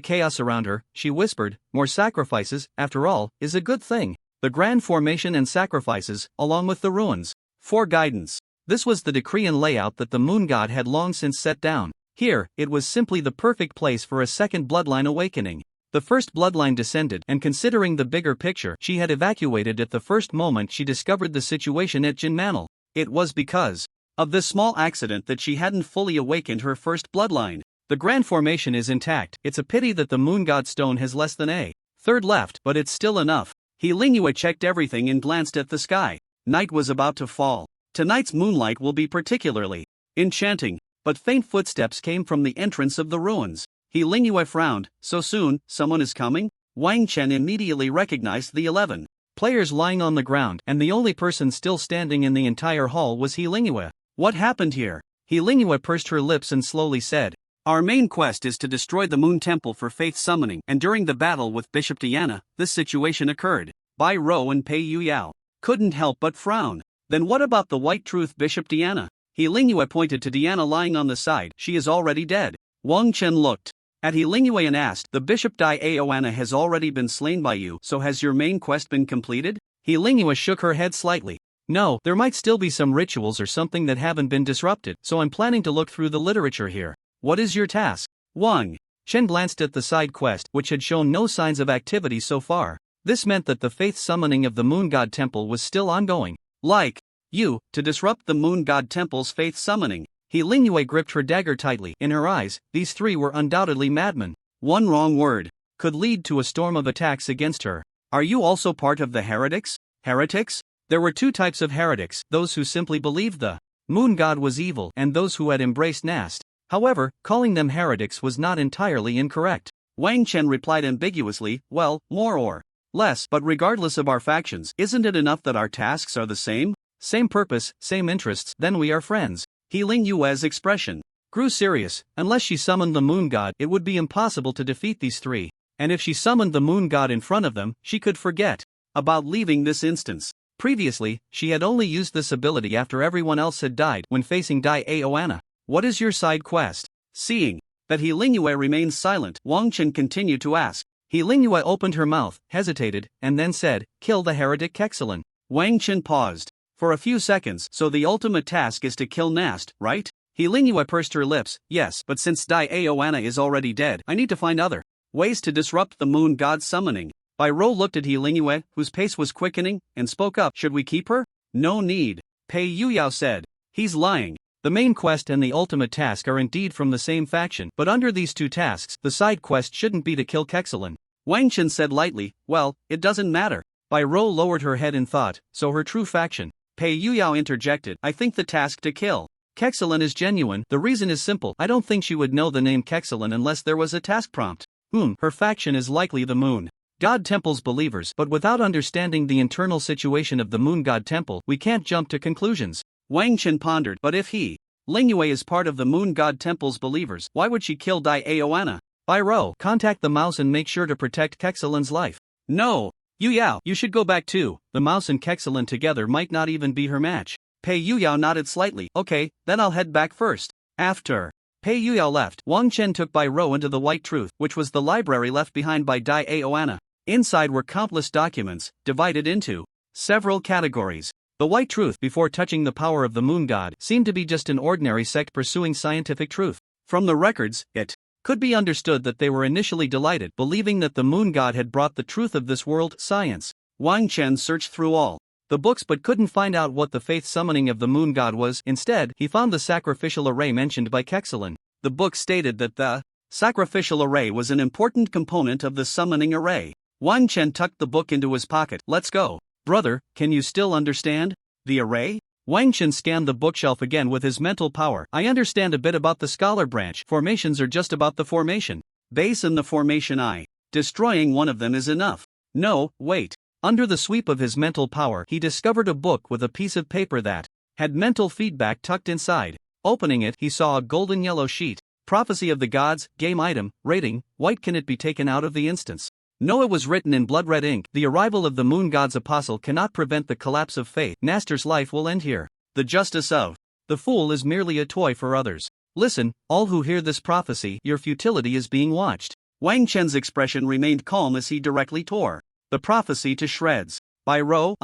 chaos around her, she whispered, "More sacrifices, after all, is a good thing. The grand formation and sacrifices, along with the ruins. For guidance." This was the decree and layout that the moon god had long since set down. Here, it was simply the perfect place for a second bloodline awakening. The first bloodline descended, and considering the bigger picture, she had evacuated at the first moment she discovered the situation at Jinmanal. It was because of this small accident that she hadn't fully awakened her first bloodline. The grand formation is intact. It's a pity that the moon god stone has less than a third left, but it's still enough. He Lingyue checked everything and glanced at the sky. Night was about to fall. Tonight's moonlight will be particularly enchanting. But faint footsteps came from the entrance of the ruins. He Lingyue frowned. "So soon, someone is coming?" Wang Chen immediately recognized the 11 players lying on the ground, and the only person still standing in the entire hall was He Lingyue. "What happened here?" He Lingyue pursed her lips and slowly said, "Our main quest is to destroy the Moon Temple for faith summoning, and during the battle with Bishop Diana, this situation occurred." Ro and Pei Yuyao couldn't help but frown. "Then what about the White Truth Bishop Diana?" He Lingyue pointed to Diana lying on the side. "She is already dead." Wang Chen looked at He Lingyue and asked, "The Bishop Diana has already been slain by you, so has your main quest been completed?" He Lingyue shook her head slightly. "No, there might still be some rituals or something that haven't been disrupted, so I'm planning to look through the literature here." "What is your task?" Wang Chen glanced at the side quest, which had shown no signs of activity so far. This meant that the faith summoning of the Moon God Temple was still ongoing. "Like, To disrupt the moon god temple's faith summoning. He Lingyue gripped her dagger tightly. In her eyes, these three were undoubtedly madmen. One wrong word could lead to a storm of attacks against her. Are you also part of the heretics? Heretics? There were two types of heretics, those who simply believed the moon god was evil and those who had embraced Nast. However, calling them heretics was not entirely incorrect. Wang Chen replied ambiguously, well, more or less, but regardless of our factions, isn't it enough that our tasks are the same? Same purpose, same interests, then we are friends. He Lingyue's expression grew serious. Unless she summoned the moon god, it would be impossible to defeat these three. And if she summoned the moon god in front of them, she could forget about leaving this instance. Previously, she had only used this ability after everyone else had died when facing Dai Aoana. What is your side quest? Seeing that He Lingyue remained silent, Wang Chen continued to ask. He Lingyue opened her mouth, hesitated, and then said, kill the heretic Kexelen. Wang Chen paused for a few seconds. So the ultimate task is to kill Nast, right? He Lingyue pursed her lips. Yes, but since Dai Aoana is already dead, I need to find other ways to disrupt the moon god's summoning. Bai Rou looked at He Lingyue, whose pace was quickening, and spoke up. Should we keep her? No need. Pei Yuyao said. He's lying. The main quest and the ultimate task are indeed from the same faction, but under these two tasks, the side quest shouldn't be to kill Kexelen. Wang Chen said lightly, well, it doesn't matter. Bai Rou lowered her head in thought, so her true faction. Pei Yuyao interjected, I think the task to kill Kexelen is genuine. The reason is simple. I don't think she would know the name Kexelen unless there was a task prompt. Her faction is likely the moon god temple's believers, but without understanding the internal situation of the moon god temple, we can't jump to conclusions. Wang Chen pondered, but if He Lingyue is part of the moon god temple's believers, why would she kill Dai Aoana? Bai Rou, contact the mouse and make sure to protect Kexelen's life. No. Yuyao, you should go back too. The mouse and Kexelen together might not even be her match. Pei Yuyao nodded slightly. Okay, then I'll head back first. After Pei Yuyao left, Wang Chen took Bai Rou into the White Truth, which was the library left behind by Dai Aoana. Inside were countless documents, divided into several categories. The White Truth, before touching the power of the moon god, seemed to be just an ordinary sect pursuing scientific truth. From the records, it could be understood that they were initially delighted, believing that the moon god had brought the truth of this world, science. Wang Chen searched through all the books but couldn't find out what the faith summoning of the moon god was. Instead, he found the sacrificial array mentioned by Kexelen. The book stated that the sacrificial array was an important component of the summoning array. Wang Chen tucked the book into his pocket. Let's go. Brother, can you still understand the array? Wang Chen scanned the bookshelf again with his mental power. I understand a bit about the scholar branch. Formations are just about the formation base and the formation eye. Destroying one of them is enough. No, wait. Under the sweep of his mental power, he discovered a book with a piece of paper that had mental feedback tucked inside. Opening it, he saw a golden yellow sheet. Prophecy of the gods, game item, rating, white. Can it be taken out of the instance? No, it was written in blood red ink. The arrival of the moon god's apostle cannot prevent the collapse of faith. Naster's life will end here. The justice of the fool is merely a toy for others. Listen, all who hear this prophecy, your futility is being watched. Wang Chen's expression remained calm as he directly tore the prophecy to shreds. Bai Rou,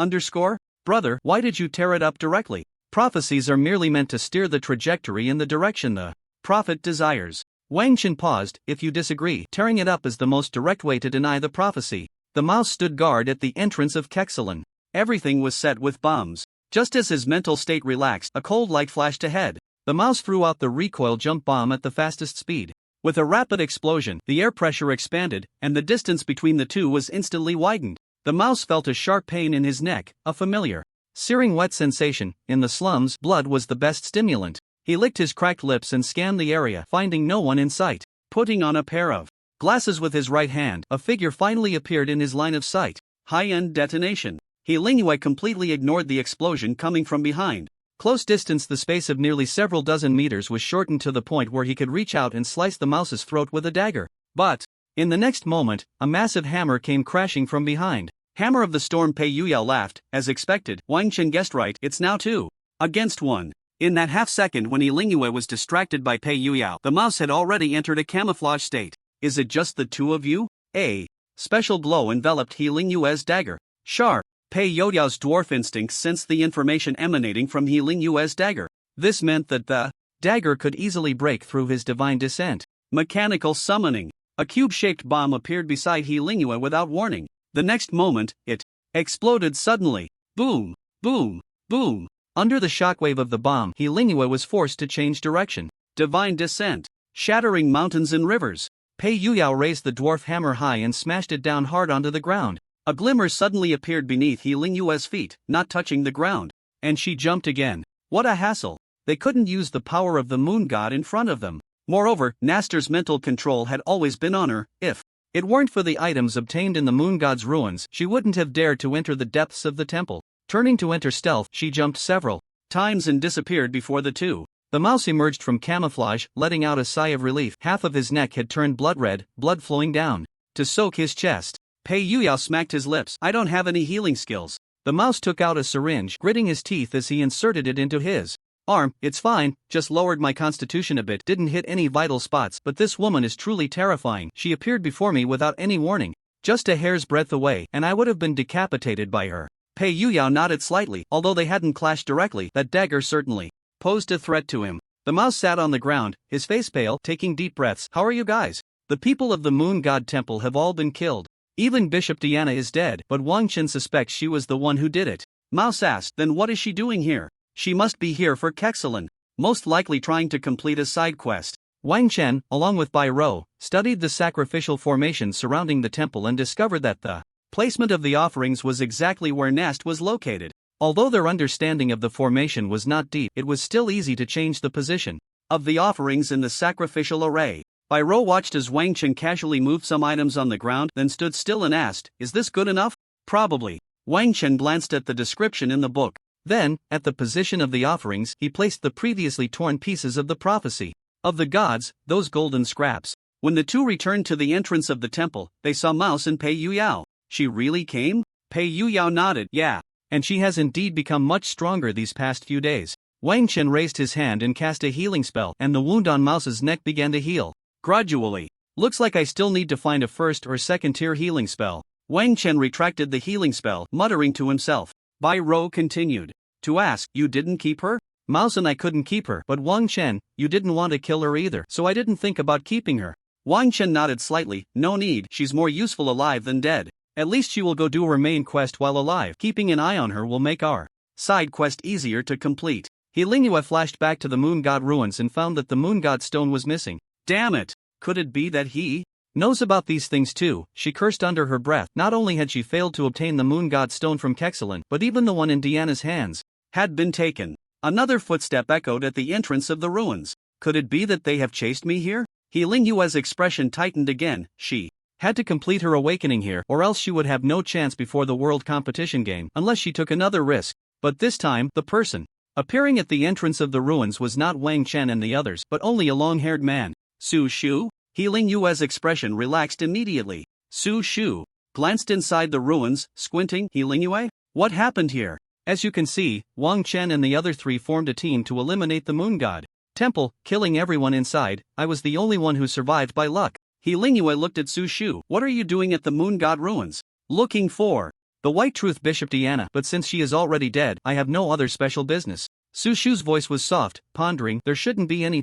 brother, why did you tear it up directly? Prophecies are merely meant to steer the trajectory in the direction the prophet desires. Wang Chen paused. If you disagree, tearing it up is the most direct way to deny the prophecy. The mouse stood guard at the entrance of Kexelen. Everything was set with bombs. Just as his mental state relaxed, a cold light flashed ahead. The mouse threw out the recoil jump bomb at the fastest speed. With a rapid explosion, the air pressure expanded, and the distance between the two was instantly widened. The mouse felt a sharp pain in his neck, a familiar, searing wet sensation. In the slums, blood was the best stimulant. He licked his cracked lips and scanned the area, finding no one in sight. Putting on a pair of glasses with his right hand, a figure finally appeared in his line of sight. High-end detonation. He Lingyue completely ignored the explosion coming from behind. Close distance, the space of nearly several dozen meters was shortened to the point where he could reach out and slice the mouse's throat with a dagger. But in the next moment, a massive hammer came crashing from behind. Hammer of the storm. Pei Yuyao laughed. As expected, Wang Chen guessed right. It's now 2 against 1. In that half-second when He Lingyue was distracted by Pei Yuyao, the mouse had already entered a camouflage state. Is it just the two of you? A special glow enveloped He Lingyue's dagger. Sharp. Pei Youyao's dwarf instincts sensed the information emanating from He Lingyue's dagger. This meant that the dagger could easily break through his divine descent. Mechanical summoning. A cube-shaped bomb appeared beside He Lingyue without warning. The next moment, it exploded suddenly. Boom, boom, boom. Under the shockwave of the bomb, He Lingyue was forced to change direction. Divine descent, shattering mountains and rivers. Pei Yuyao raised the dwarf hammer high and smashed it down hard onto the ground. A glimmer suddenly appeared beneath He Lingyue's feet, not touching the ground. And she jumped again. What a hassle. They couldn't use the power of the moon god in front of them. Moreover, Naster's mental control had always been on her. If it weren't for the items obtained in the moon god's ruins, she wouldn't have dared to enter the depths of the temple. Turning to enter stealth, she jumped several times and disappeared before the two. The mouse emerged from camouflage, letting out a sigh of relief. Half of his neck had turned blood red, blood flowing down to soak his chest. Pei Yuyao smacked his lips. I don't have any healing skills. The mouse took out a syringe, gritting his teeth as he inserted it into his arm. It's fine, just lowered my constitution a bit, didn't hit any vital spots, but this woman is truly terrifying. She appeared before me without any warning, just a hair's breadth away, and I would have been decapitated by her. Pei Yuyao nodded slightly. Although they hadn't clashed directly, that dagger certainly posed a threat to him. The mouse sat on the ground, his face pale, taking deep breaths. How are you guys? The people of the Moon God Temple have all been killed. Even Bishop Diana is dead, but Wang Chen suspects she was the one who did it. Mouse asked, then what is she doing here? She must be here for Kexelen, most likely trying to complete a side quest. Wang Chen, along with Bai Rou, studied the sacrificial formations surrounding the temple and discovered that the placement of the offerings was exactly where Nast was located. Although their understanding of the formation was not deep, it was still easy to change the position of the offerings in the sacrificial array. Bai Rou watched as Wang Chen casually moved some items on the ground, then stood still and asked, is this good enough? Probably. Wang Chen glanced at the description in the book. Then, at the position of the offerings, he placed the previously torn pieces of the prophecy of the gods, those golden scraps. When the two returned to the entrance of the temple, they saw Mouse and Pei Yuyao. She really came? Pei Yuyao nodded. Yeah. And she has indeed become much stronger these past few days. Wang Chen raised his hand and cast a healing spell, and the wound on Mouse's neck began to heal gradually. Looks like I still need to find a first or second tier healing spell. Wang Chen retracted the healing spell, muttering to himself. Bai Rou continued to ask, you didn't keep her? Mouse and I couldn't keep her, but Wang Chen, you didn't want to kill her either, so I didn't think about keeping her. Wang Chen nodded slightly. No need, she's more useful alive than dead. At least she will go do her main quest while alive. Keeping an eye on her will make our side quest easier to complete. He Lingyue flashed back to the moon god ruins and found that the moon god stone was missing. Damn it! Could it be that he knows about these things too? She cursed under her breath. Not only had she failed to obtain the moon god stone from Kexelen, but even the one in Diana's hands had been taken. Another footstep echoed at the entrance of the ruins. Could it be that they have chased me here? He Lingyue's expression tightened again. She had to complete her awakening here, or else she would have no chance before the world competition game, unless she took another risk. But this time, the person appearing at the entrance of the ruins was not Wang Chen and the others, but only a long-haired man. Su Shu? He Lingyue's expression relaxed immediately. Su Shu glanced inside the ruins, squinting. He Lingyue? What happened here? As you can see, Wang Chen and the other three formed a team to eliminate the moon god temple, killing everyone inside. I was the only one who survived by luck. He Lingyue looked at Su Shu. What are you doing at the moon god ruins? Looking for the White Truth Bishop Diana, but since she is already dead, I have no other special business. Su Shu's voice was soft, pondering. There shouldn't be any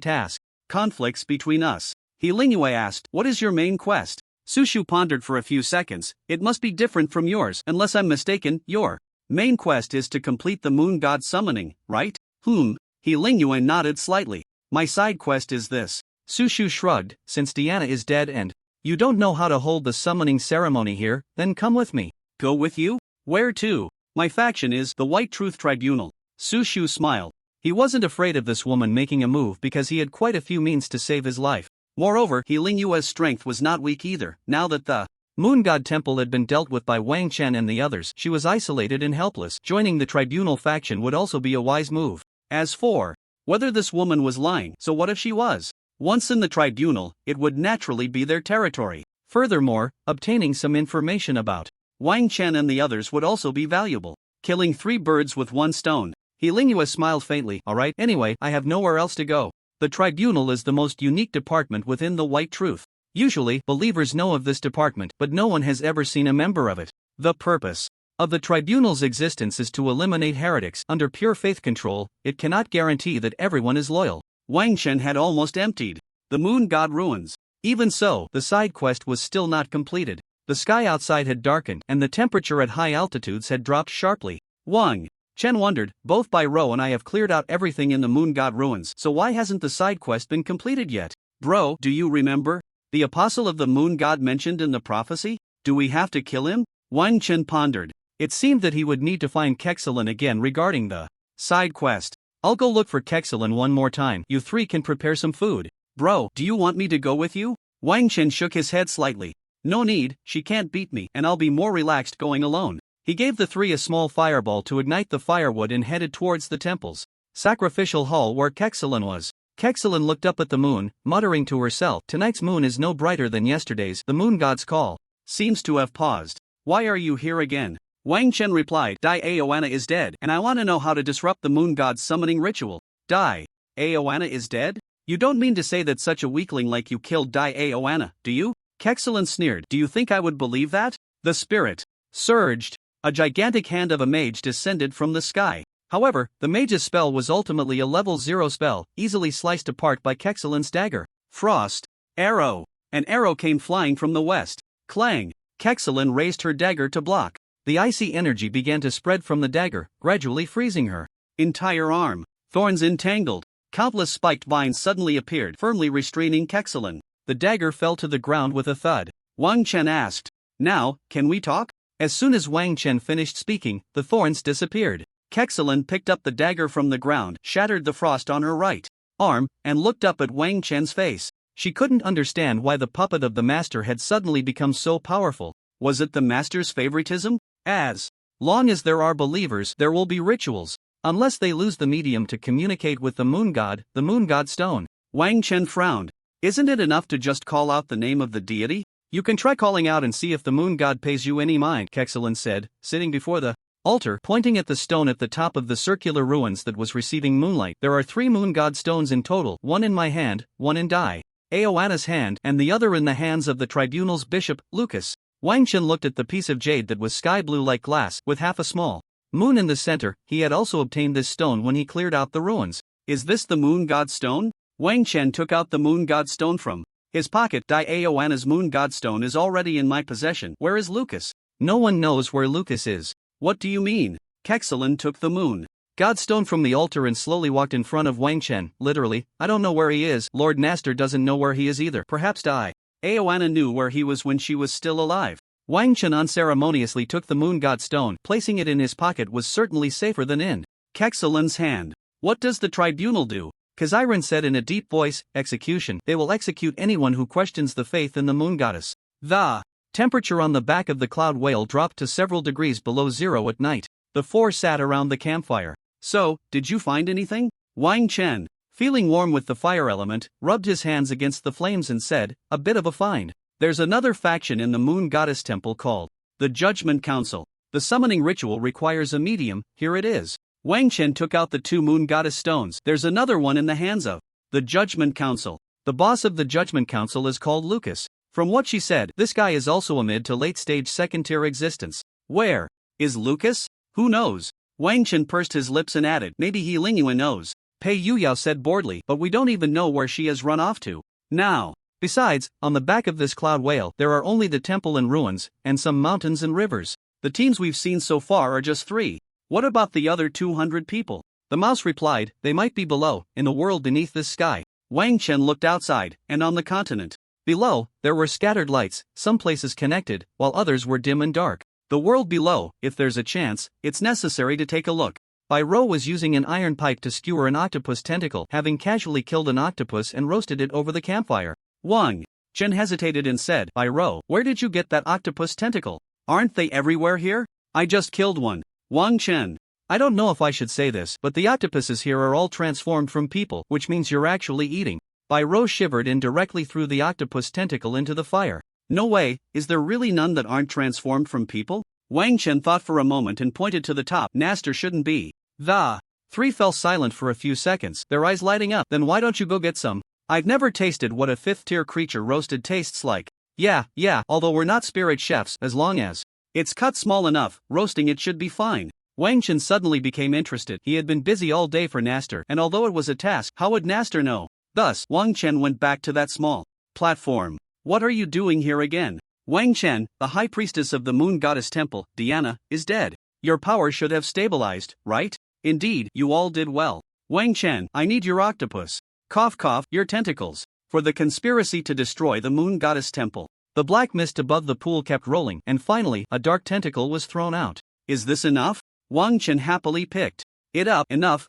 conflicts between us. He Lingyue asked, what is your main quest? Su Shu pondered for a few seconds. It must be different from yours. Unless I'm mistaken, your main quest is to complete the moon god summoning, right? He Lingyue nodded slightly. My side quest is this. Su Shu shrugged. Since Diana is dead and you don't know how to hold the summoning ceremony here, then come with me. Go with you? Where to? My faction is the White Truth Tribunal. Su Shu smiled. He wasn't afraid of this woman making a move because he had quite a few means to save his life. Moreover, He Lingyue's strength was not weak either. Now that the moon god temple had been dealt with by Wang Chen and the others, she was isolated and helpless. Joining the tribunal faction would also be a wise move. As for whether this woman was lying, so what if she was? Once in the tribunal, it would naturally be their territory. Furthermore, obtaining some information about Wang Chen and the others would also be valuable. Killing 3 birds with 1 stone. He Lingyue smiled faintly. Alright, anyway, I have nowhere else to go. The tribunal is the most unique department within the White Truth. Usually, believers know of this department, but no one has ever seen a member of it. The purpose of the tribunal's existence is to eliminate heretics. Under pure faith control, it cannot guarantee that everyone is loyal. Wang Chen had almost emptied the moon god ruins. Even so, the side quest was still not completed. The sky outside had darkened, and the temperature at high altitudes had dropped sharply. Wang Chen wondered, both Bai Rou and I have cleared out everything in the moon god ruins, so why hasn't the side quest been completed yet? Bro, do you remember? The apostle of the moon god mentioned in the prophecy? Do we have to kill him? Wang Chen pondered. It seemed that he would need to find Kexelin again regarding the side quest. I'll go look for Kexelin one more time. You three can prepare some food. Bro, do you want me to go with you? Wang Chen shook his head slightly. No need, she can't beat me, and I'll be more relaxed going alone. He gave the three a small fireball to ignite the firewood and headed towards the temple's sacrificial hall where Kexelin was. Kexelin looked up at the moon, muttering to herself, tonight's moon is no brighter than yesterday's. The moon god's call seems to have paused. Why are you here again? Wang Chen replied, Dai Aoana is dead, and I want to know how to disrupt the moon god's summoning ritual. Dai Aoana is dead? You don't mean to say that such a weakling like you killed Dai Aoana, do you? Kexelin sneered. Do you think I would believe that? The spirit surged. A gigantic hand of a mage descended from the sky. However, the mage's spell was ultimately a level 0 spell, easily sliced apart by Kexelin's dagger. Frost. Arrow. An arrow came flying from the west. Clang. Kexelin raised her dagger to block. The icy energy began to spread from the dagger, gradually freezing her entire arm. Thorns entangled. Countless spiked vines suddenly appeared, firmly restraining Kexelin. The dagger fell to the ground with a thud. Wang Chen asked, Now, can we talk? As soon as Wang Chen finished speaking, the thorns disappeared. Kexelin picked up the dagger from the ground, shattered the frost on her right arm, and looked up at Wang Chen's face. She couldn't understand why the puppet of the master had suddenly become so powerful. Was it the master's favoritism? As long as there are believers, there will be rituals. Unless they lose the medium to communicate with the moon god stone. Wang Chen frowned. Isn't it enough to just call out the name of the deity? You can try calling out and see if the moon god pays you any mind, Kexelin said, sitting before the altar, pointing at the stone at the top of the circular ruins that was receiving moonlight. There are 3 moon god stones in total, one in my hand, one in Dai Aoana's hand, and the other in the hands of the tribunal's bishop, Lucas. Wang Chen looked at the piece of jade that was sky blue like glass, with half a small moon in the center. He had also obtained this stone when he cleared out the ruins. Is this the moon god stone? Wang Chen took out the moon god stone from his pocket. Dai Aoana's moon god stone is already in my possession. Where is Lucas? No one knows where Lucas is. What do you mean? Kexelin took the moon godstone from the altar and slowly walked in front of Wang Chen. Literally, I don't know where he is. Lord Nastor doesn't know where he is either. Perhaps Dai Aoana knew where he was when she was still alive. Wang Chen unceremoniously took the moon godstone. Placing it in his pocket was certainly safer than in Kexelin's hand. What does the tribunal do? Kaziran said in a deep voice, execution. They will execute anyone who questions the faith in the moon goddess. The temperature on the back of the cloud whale dropped to several degrees below zero at night. The 4 sat around the campfire. So, did you find anything? Wang Chen, feeling warm with the fire element, rubbed his hands against the flames and said, a bit of a find. There's another faction in the moon goddess temple called the Judgment Council. The summoning ritual requires a medium. Here it is. Wang Chen took out the 2 moon goddess stones. There's another one in the hands of the Judgment Council. The boss of the Judgment Council is called Lucas. From what she said, this guy is also a mid to late stage second-tier existence. Where is Lucas? Who knows? Wang Chen pursed his lips and added, maybe He Lingyuan knows. Pei Yuyao said boredly, but we don't even know where she has run off to. Now. Besides, on the back of this cloud whale, there are only the temple and ruins, and some mountains and rivers. The teams we've seen so far are just 3. What about the other 200 people? The mouse replied, they might be below, in the world beneath this sky. Wang Chen looked outside, and on the continent. Below, there were scattered lights, some places connected, while others were dim and dark. The world below, if there's a chance, it's necessary to take a look. Bai Rou was using an iron pipe to skewer an octopus tentacle, having casually killed an octopus and roasted it over the campfire. Wang Chen hesitated and said, Bai Rou, where did you get that octopus tentacle? Aren't they everywhere here? I just killed one. Wang Chen, I don't know if I should say this, but the octopuses here are all transformed from people, which means you're actually eating. Bai Rou shivered and directly threw the octopus tentacle into the fire. No way, is there really none that aren't transformed from people? Wang Chen thought for a moment and pointed to the top. Nastor shouldn't be. The 3 fell silent for a few seconds, their eyes lighting up. Then why don't you go get some? I've never tasted what a 5th-tier creature roasted tastes like. Yeah, although we're not spirit chefs, as long as it's cut small enough, roasting it should be fine. Wang Chen suddenly became interested. He had been busy all day for Nastor, and although it was a task, how would Nastor know? Thus, Wang Chen went back to that small platform. What are you doing here again? Wang Chen, the high priestess of the moon goddess temple, Diana, is dead. Your power should have stabilized, right? Indeed, you all did well. Wang Chen, I need your octopus. Cough cough, your tentacles. For the conspiracy to destroy the moon goddess temple. The black mist above the pool kept rolling, and finally, a dark tentacle was thrown out. Is this enough? Wang Chen happily picked it up. Enough.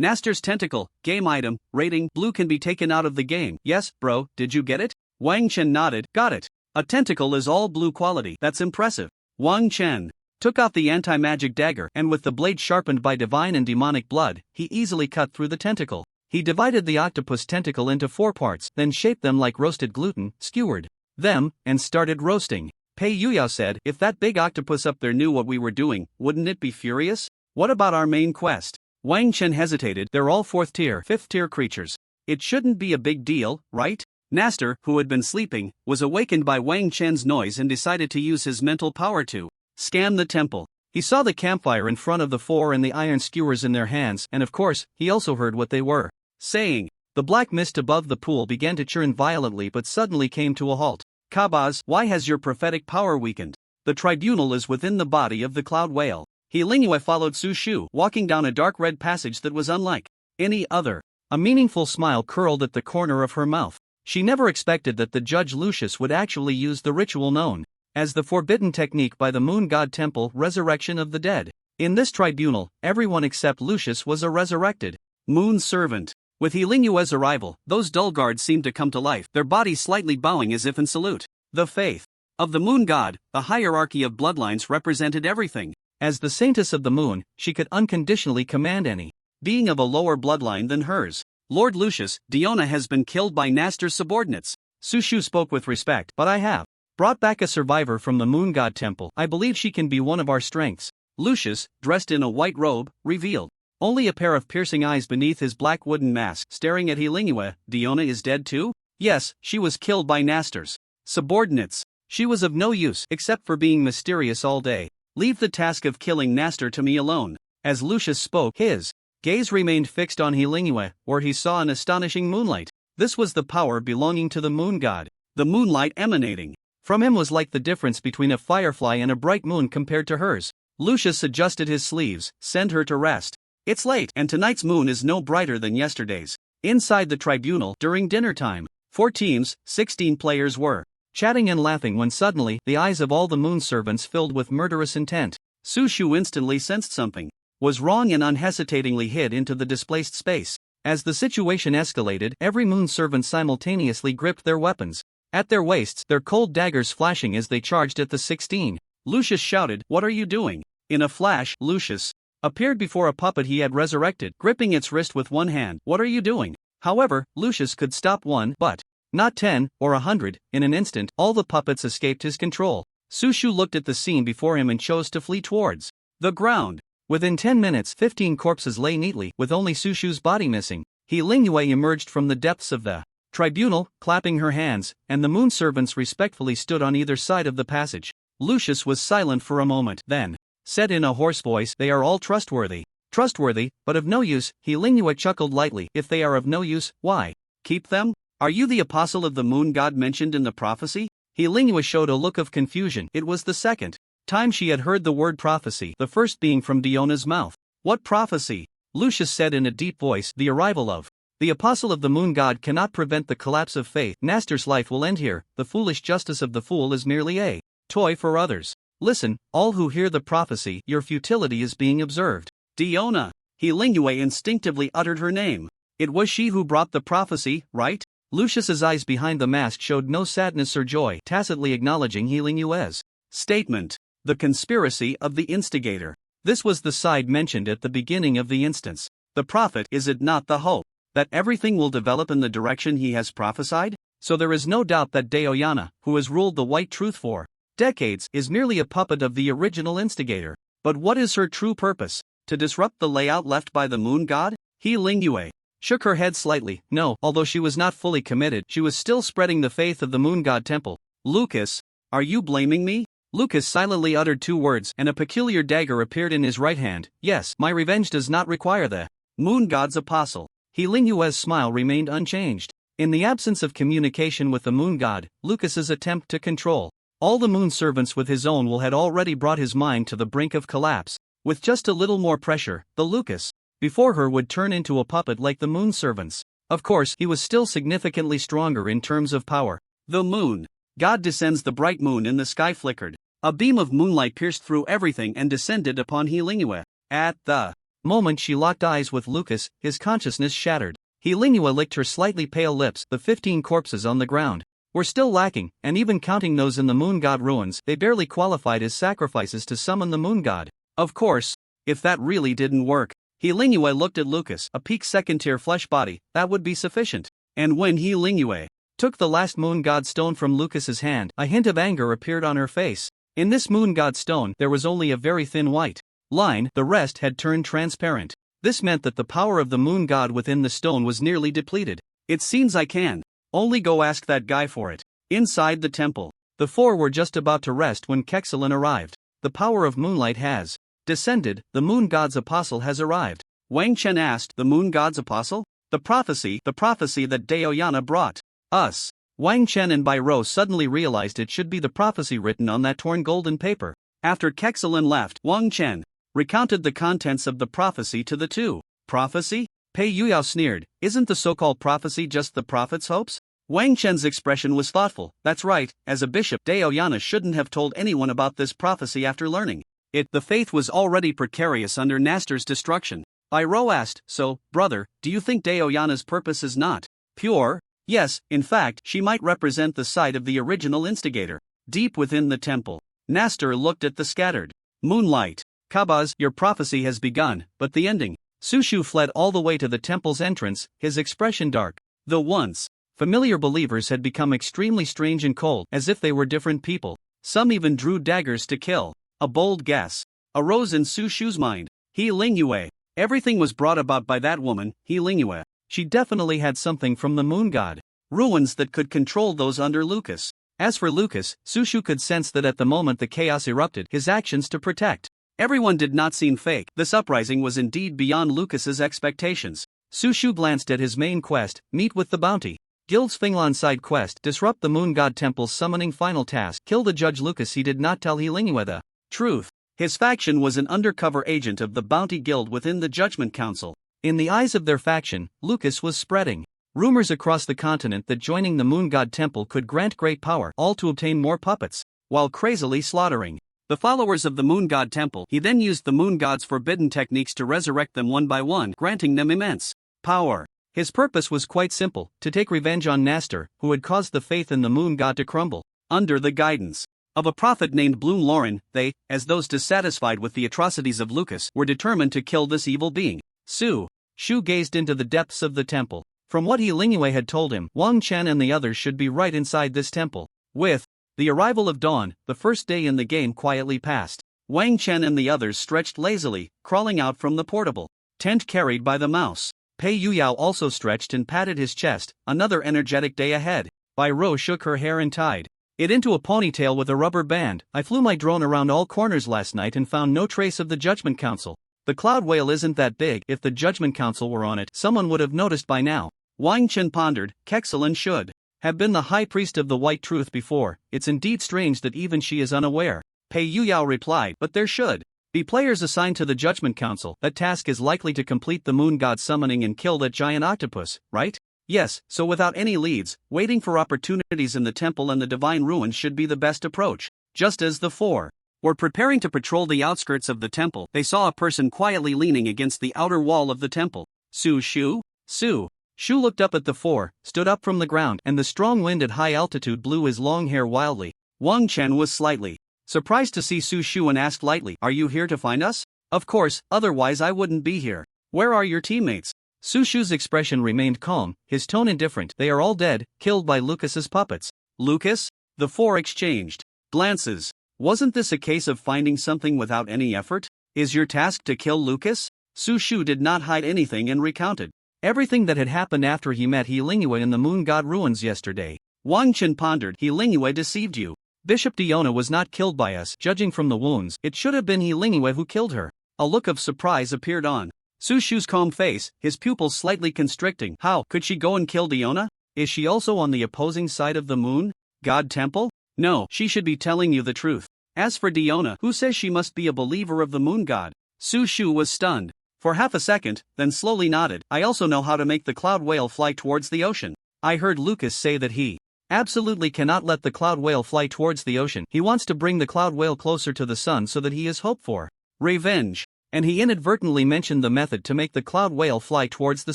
Naster's tentacle, game item, rating, blue can be taken out of the game. Yes, bro, did you get it? Wang Chen nodded, got it. A tentacle is all blue quality, that's impressive. Wang Chen took out the anti-magic dagger, and with the blade sharpened by divine and demonic blood, he easily cut through the tentacle. He divided the octopus tentacle into 4 parts, then shaped them like roasted gluten, skewered them, and started roasting. Pei Yuyao said, if that big octopus up there knew what we were doing, wouldn't it be furious? What about our main quest? Wang Chen hesitated, they're all 4th tier, 5th tier creatures. It shouldn't be a big deal, right? Naster, who had been sleeping, was awakened by Wang Chen's noise and decided to use his mental power to scan the temple. He saw the campfire in front of the 4 and the iron skewers in their hands, and of course, he also heard what they were saying. The black mist above the pool began to churn violently but suddenly came to a halt. Kabaz, why has your prophetic power weakened? The tribunal is within the body of the cloud whale. He Lingyue followed Su Shu, walking down a dark red passage that was unlike any other. A meaningful smile curled at the corner of her mouth. She never expected that the judge Lucius would actually use the ritual known as the forbidden technique by the moon god temple, resurrection of the dead. In this tribunal, everyone except Lucius was a resurrected moon servant. With He Lingyue's arrival, those dull guards seemed to come to life, their bodies slightly bowing as if in salute. The faith of the moon god, the hierarchy of bloodlines, represented everything. As the saintess of the moon, she could unconditionally command any being of a lower bloodline than hers. Lord Lucius, Diona has been killed by Naster's subordinates. Su Shu spoke with respect, but I have brought back a survivor from the moon god temple. I believe she can be one of our strengths. Lucius, dressed in a white robe, revealed only a pair of piercing eyes beneath his black wooden mask, staring at He Lingyue. Diona is dead too? Yes, she was killed by Naster's subordinates. She was of no use except for being mysterious all day. Leave the task of killing Naster to me alone. As Lucius spoke, his gaze remained fixed on He Lingyue, where he saw an astonishing moonlight. This was the power belonging to the moon god. The moonlight emanating from him was like the difference between a firefly and a bright moon compared to hers. Lucius adjusted his sleeves. Send her to rest. It's late, and tonight's moon is no brighter than yesterday's. Inside the tribunal, during dinner time, 4 teams, 16 players were chatting and laughing when suddenly, the eyes of all the moon servants filled with murderous intent. Su Shu instantly sensed something was wrong and unhesitatingly hid into the displaced space. As the situation escalated, every moon servant simultaneously gripped their weapons at their waists, their cold daggers flashing as they charged at the 16. Lucius shouted, "What are you doing?" In a flash, Lucius appeared before a puppet he had resurrected, gripping its wrist with one hand. What are you doing? However, Lucius could stop one, but not 10 or 100. In an instant, all the puppets escaped his control. Su Shu looked at the scene before him and chose to flee towards the ground. Within 10 minutes, 15 corpses lay neatly, with only Su Shu's body missing. He Lingyue emerged from the depths of the tribunal, clapping her hands, and the moon servants respectfully stood on either side of the passage. Lucius was silent for a moment, then said in a hoarse voice, "They are all trustworthy. Trustworthy, but of no use." He Lingyue chuckled lightly. "If they are of no use, why keep them? Are you the apostle of the moon god mentioned in the prophecy?" He Lingyue showed a look of confusion. It was the second time she had heard the word prophecy, the first being from Diona's mouth. "What prophecy?" Lucius said in a deep voice. "The arrival of the apostle of the moon god cannot prevent the collapse of faith. Naster's life will end here. The foolish justice of the fool is merely a toy for others. Listen, all who hear the prophecy, your futility is being observed." Diona. He Lingyue instinctively uttered her name. It was she who brought the prophecy, right? Lucius's eyes behind the mask showed no sadness or joy, tacitly acknowledging He Lingyue's statement. The conspiracy of the instigator. This was the side mentioned at the beginning of the instance. The prophet, is it not the hope that everything will develop in the direction he has prophesied? So there is no doubt that Daoyana, who has ruled the white truth for decades, is merely a puppet of the original instigator. But what is her true purpose? To disrupt the layout left by the moon god? He Lingyue shook her head slightly. No, although she was not fully committed, she was still spreading the faith of the moon god temple. Lucas, are you blaming me? Lucas silently uttered 2 words, and a peculiar dagger appeared in his right hand. Yes, my revenge does not require the moon god's apostle. He Lingyue's smile remained unchanged. In the absence of communication with the moon god, Lucas's attempt to control All the moon servants with his own will had already brought his mind to the brink of collapse. With just a little more pressure, the Lucas before her would turn into a puppet like the moon servants. Of course, he was still significantly stronger in terms of power. The moon god descends. The bright moon in the sky flickered. A beam of moonlight pierced through everything and descended upon Heelingua. At the moment she locked eyes with Lucas, his consciousness shattered. Heelingua licked her slightly pale lips. The 15 corpses on the ground were still lacking, and even counting those in the moon god ruins, they barely qualified as sacrifices to summon the moon god. Of course, if that really didn't work, Heelingua looked at Lucas, a peak second-tier flesh body, that would be sufficient. And when Heelingua took the last moon god stone from Lucas's hand, a hint of anger appeared on her face. In this moon god stone, there was only a very thin white line, the rest had turned transparent. This meant that the power of the moon god within the stone was nearly depleted. It seems I can only go ask that guy for it. Inside the temple, the four were just about to rest when Kexelin arrived. The power of moonlight has descended, the moon god's apostle has arrived. Wang Chen asked, the moon god's apostle? The prophecy that Daoyana brought us. Wang Chen and Bai Rou suddenly realized it should be the prophecy written on that torn golden paper. After Kexelin left, Wang Chen recounted the contents of the prophecy to the two. Prophecy? Pei Yuyao sneered, isn't the so-called prophecy just the prophet's hopes? Wang Chen's expression was thoughtful. That's right, as a bishop, Daoyana shouldn't have told anyone about this prophecy after learning it. The faith was already precarious under Nastor's destruction. Bai Rou asked, so, brother, do you think Daoyana's purpose is not pure? Yes, in fact, she might represent the side of the original instigator. Deep within the temple, Nastor looked at the scattered moonlight. Kabaz, your prophecy has begun, but the ending. Su Shu fled all the way to the temple's entrance, his expression dark. The once familiar believers had become extremely strange and cold, as if they were different people. Some even drew daggers to kill. A bold guess arose in Su Shu's mind. Heelingua. Everything was brought about by that woman, Heelingua. She definitely had something from the moon god. Ruins that could control those under Lucas. As for Lucas, Su Shu could sense that at the moment the chaos erupted, his actions to protect everyone did not seem fake. This uprising was indeed beyond Lucas's expectations. Su Shu glanced at his main quest, meet with the bounty guild's Finglan side quest, disrupt the moon god temple's summoning final task, kill the judge. Lucas he did not tell Heelingua the truth. His faction was an undercover agent of the bounty guild within the judgment council. In the eyes of their faction, Lucas was spreading rumors across the continent that joining the moon god temple could grant great power, all to obtain more puppets, while crazily slaughtering the followers of the moon god temple. He then used the moon god's forbidden techniques to resurrect them one by one, granting them immense power. His purpose was quite simple, to take revenge on Nastor, who had caused the faith in the moon god to crumble. Under the guidance of a prophet named Bloom Lauren, they, as those dissatisfied with the atrocities of Lucas, were determined to kill this evil being. Su Shu gazed into the depths of the temple. From what Heelingua had told him, Wang Chen and the others should be right inside this temple. With the arrival of dawn, the first day in the game quietly passed. Wang Chen and the others stretched lazily, crawling out from the portable tent carried by the mouse. Pei Yuyao also stretched and patted his chest, another energetic day ahead. Bai Rou shook her hair and tied it into a ponytail with a rubber band. I flew my drone around all corners last night and found no trace of the Judgment Council. The cloud whale isn't that big. If the Judgment Council were on it, someone would have noticed by now. Wang Chen pondered, Kexelin should have been the high priest of the White Truth before. It's indeed strange that even she is unaware. Pei Yuyao replied, but there should be players assigned to the Judgment Council. That task is likely to complete the moon god summoning and kill that giant octopus, right? Yes, so without any leads, waiting for opportunities in the temple and the divine ruins should be the best approach. Just as the four were preparing to patrol the outskirts of the temple, they saw a person quietly leaning against the outer wall of the temple. Su Shu? Su Shu looked up at the four, stood up from the ground, and the strong wind at high altitude blew his long hair wildly. Wang Chen was slightly surprised to see Su Shu and asked lightly, are you here to find us? Of course, otherwise I wouldn't be here. Where are your teammates? Su Shu's expression remained calm, his tone indifferent. They are all dead, killed by Lucas's puppets. Lucas? The four exchanged glances. Wasn't this a case of finding something without any effort? Is your task to kill Lucas? Su Shu did not hide anything and recounted everything that had happened after he met Heelingua in the moon god ruins yesterday. Wang Chen pondered, Heelingua deceived you. Bishop Diona was not killed by us. Judging from the wounds, it should have been Heelingua who killed her. A look of surprise appeared on Su Shu's calm face, his pupils slightly constricting. How could she go and kill Diona? Is she also on the opposing side of the moon god temple? No, she should be telling you the truth. As for Diona, who says she must be a believer of the moon god? Su Shu was stunned. For half a second, then slowly nodded. I also know how to make the cloud whale fly towards the ocean. I heard Lucas say that he absolutely cannot let the cloud whale fly towards the ocean. He wants to bring the cloud whale closer to the sun so that he has hope for revenge. And he inadvertently mentioned the method to make the cloud whale fly towards the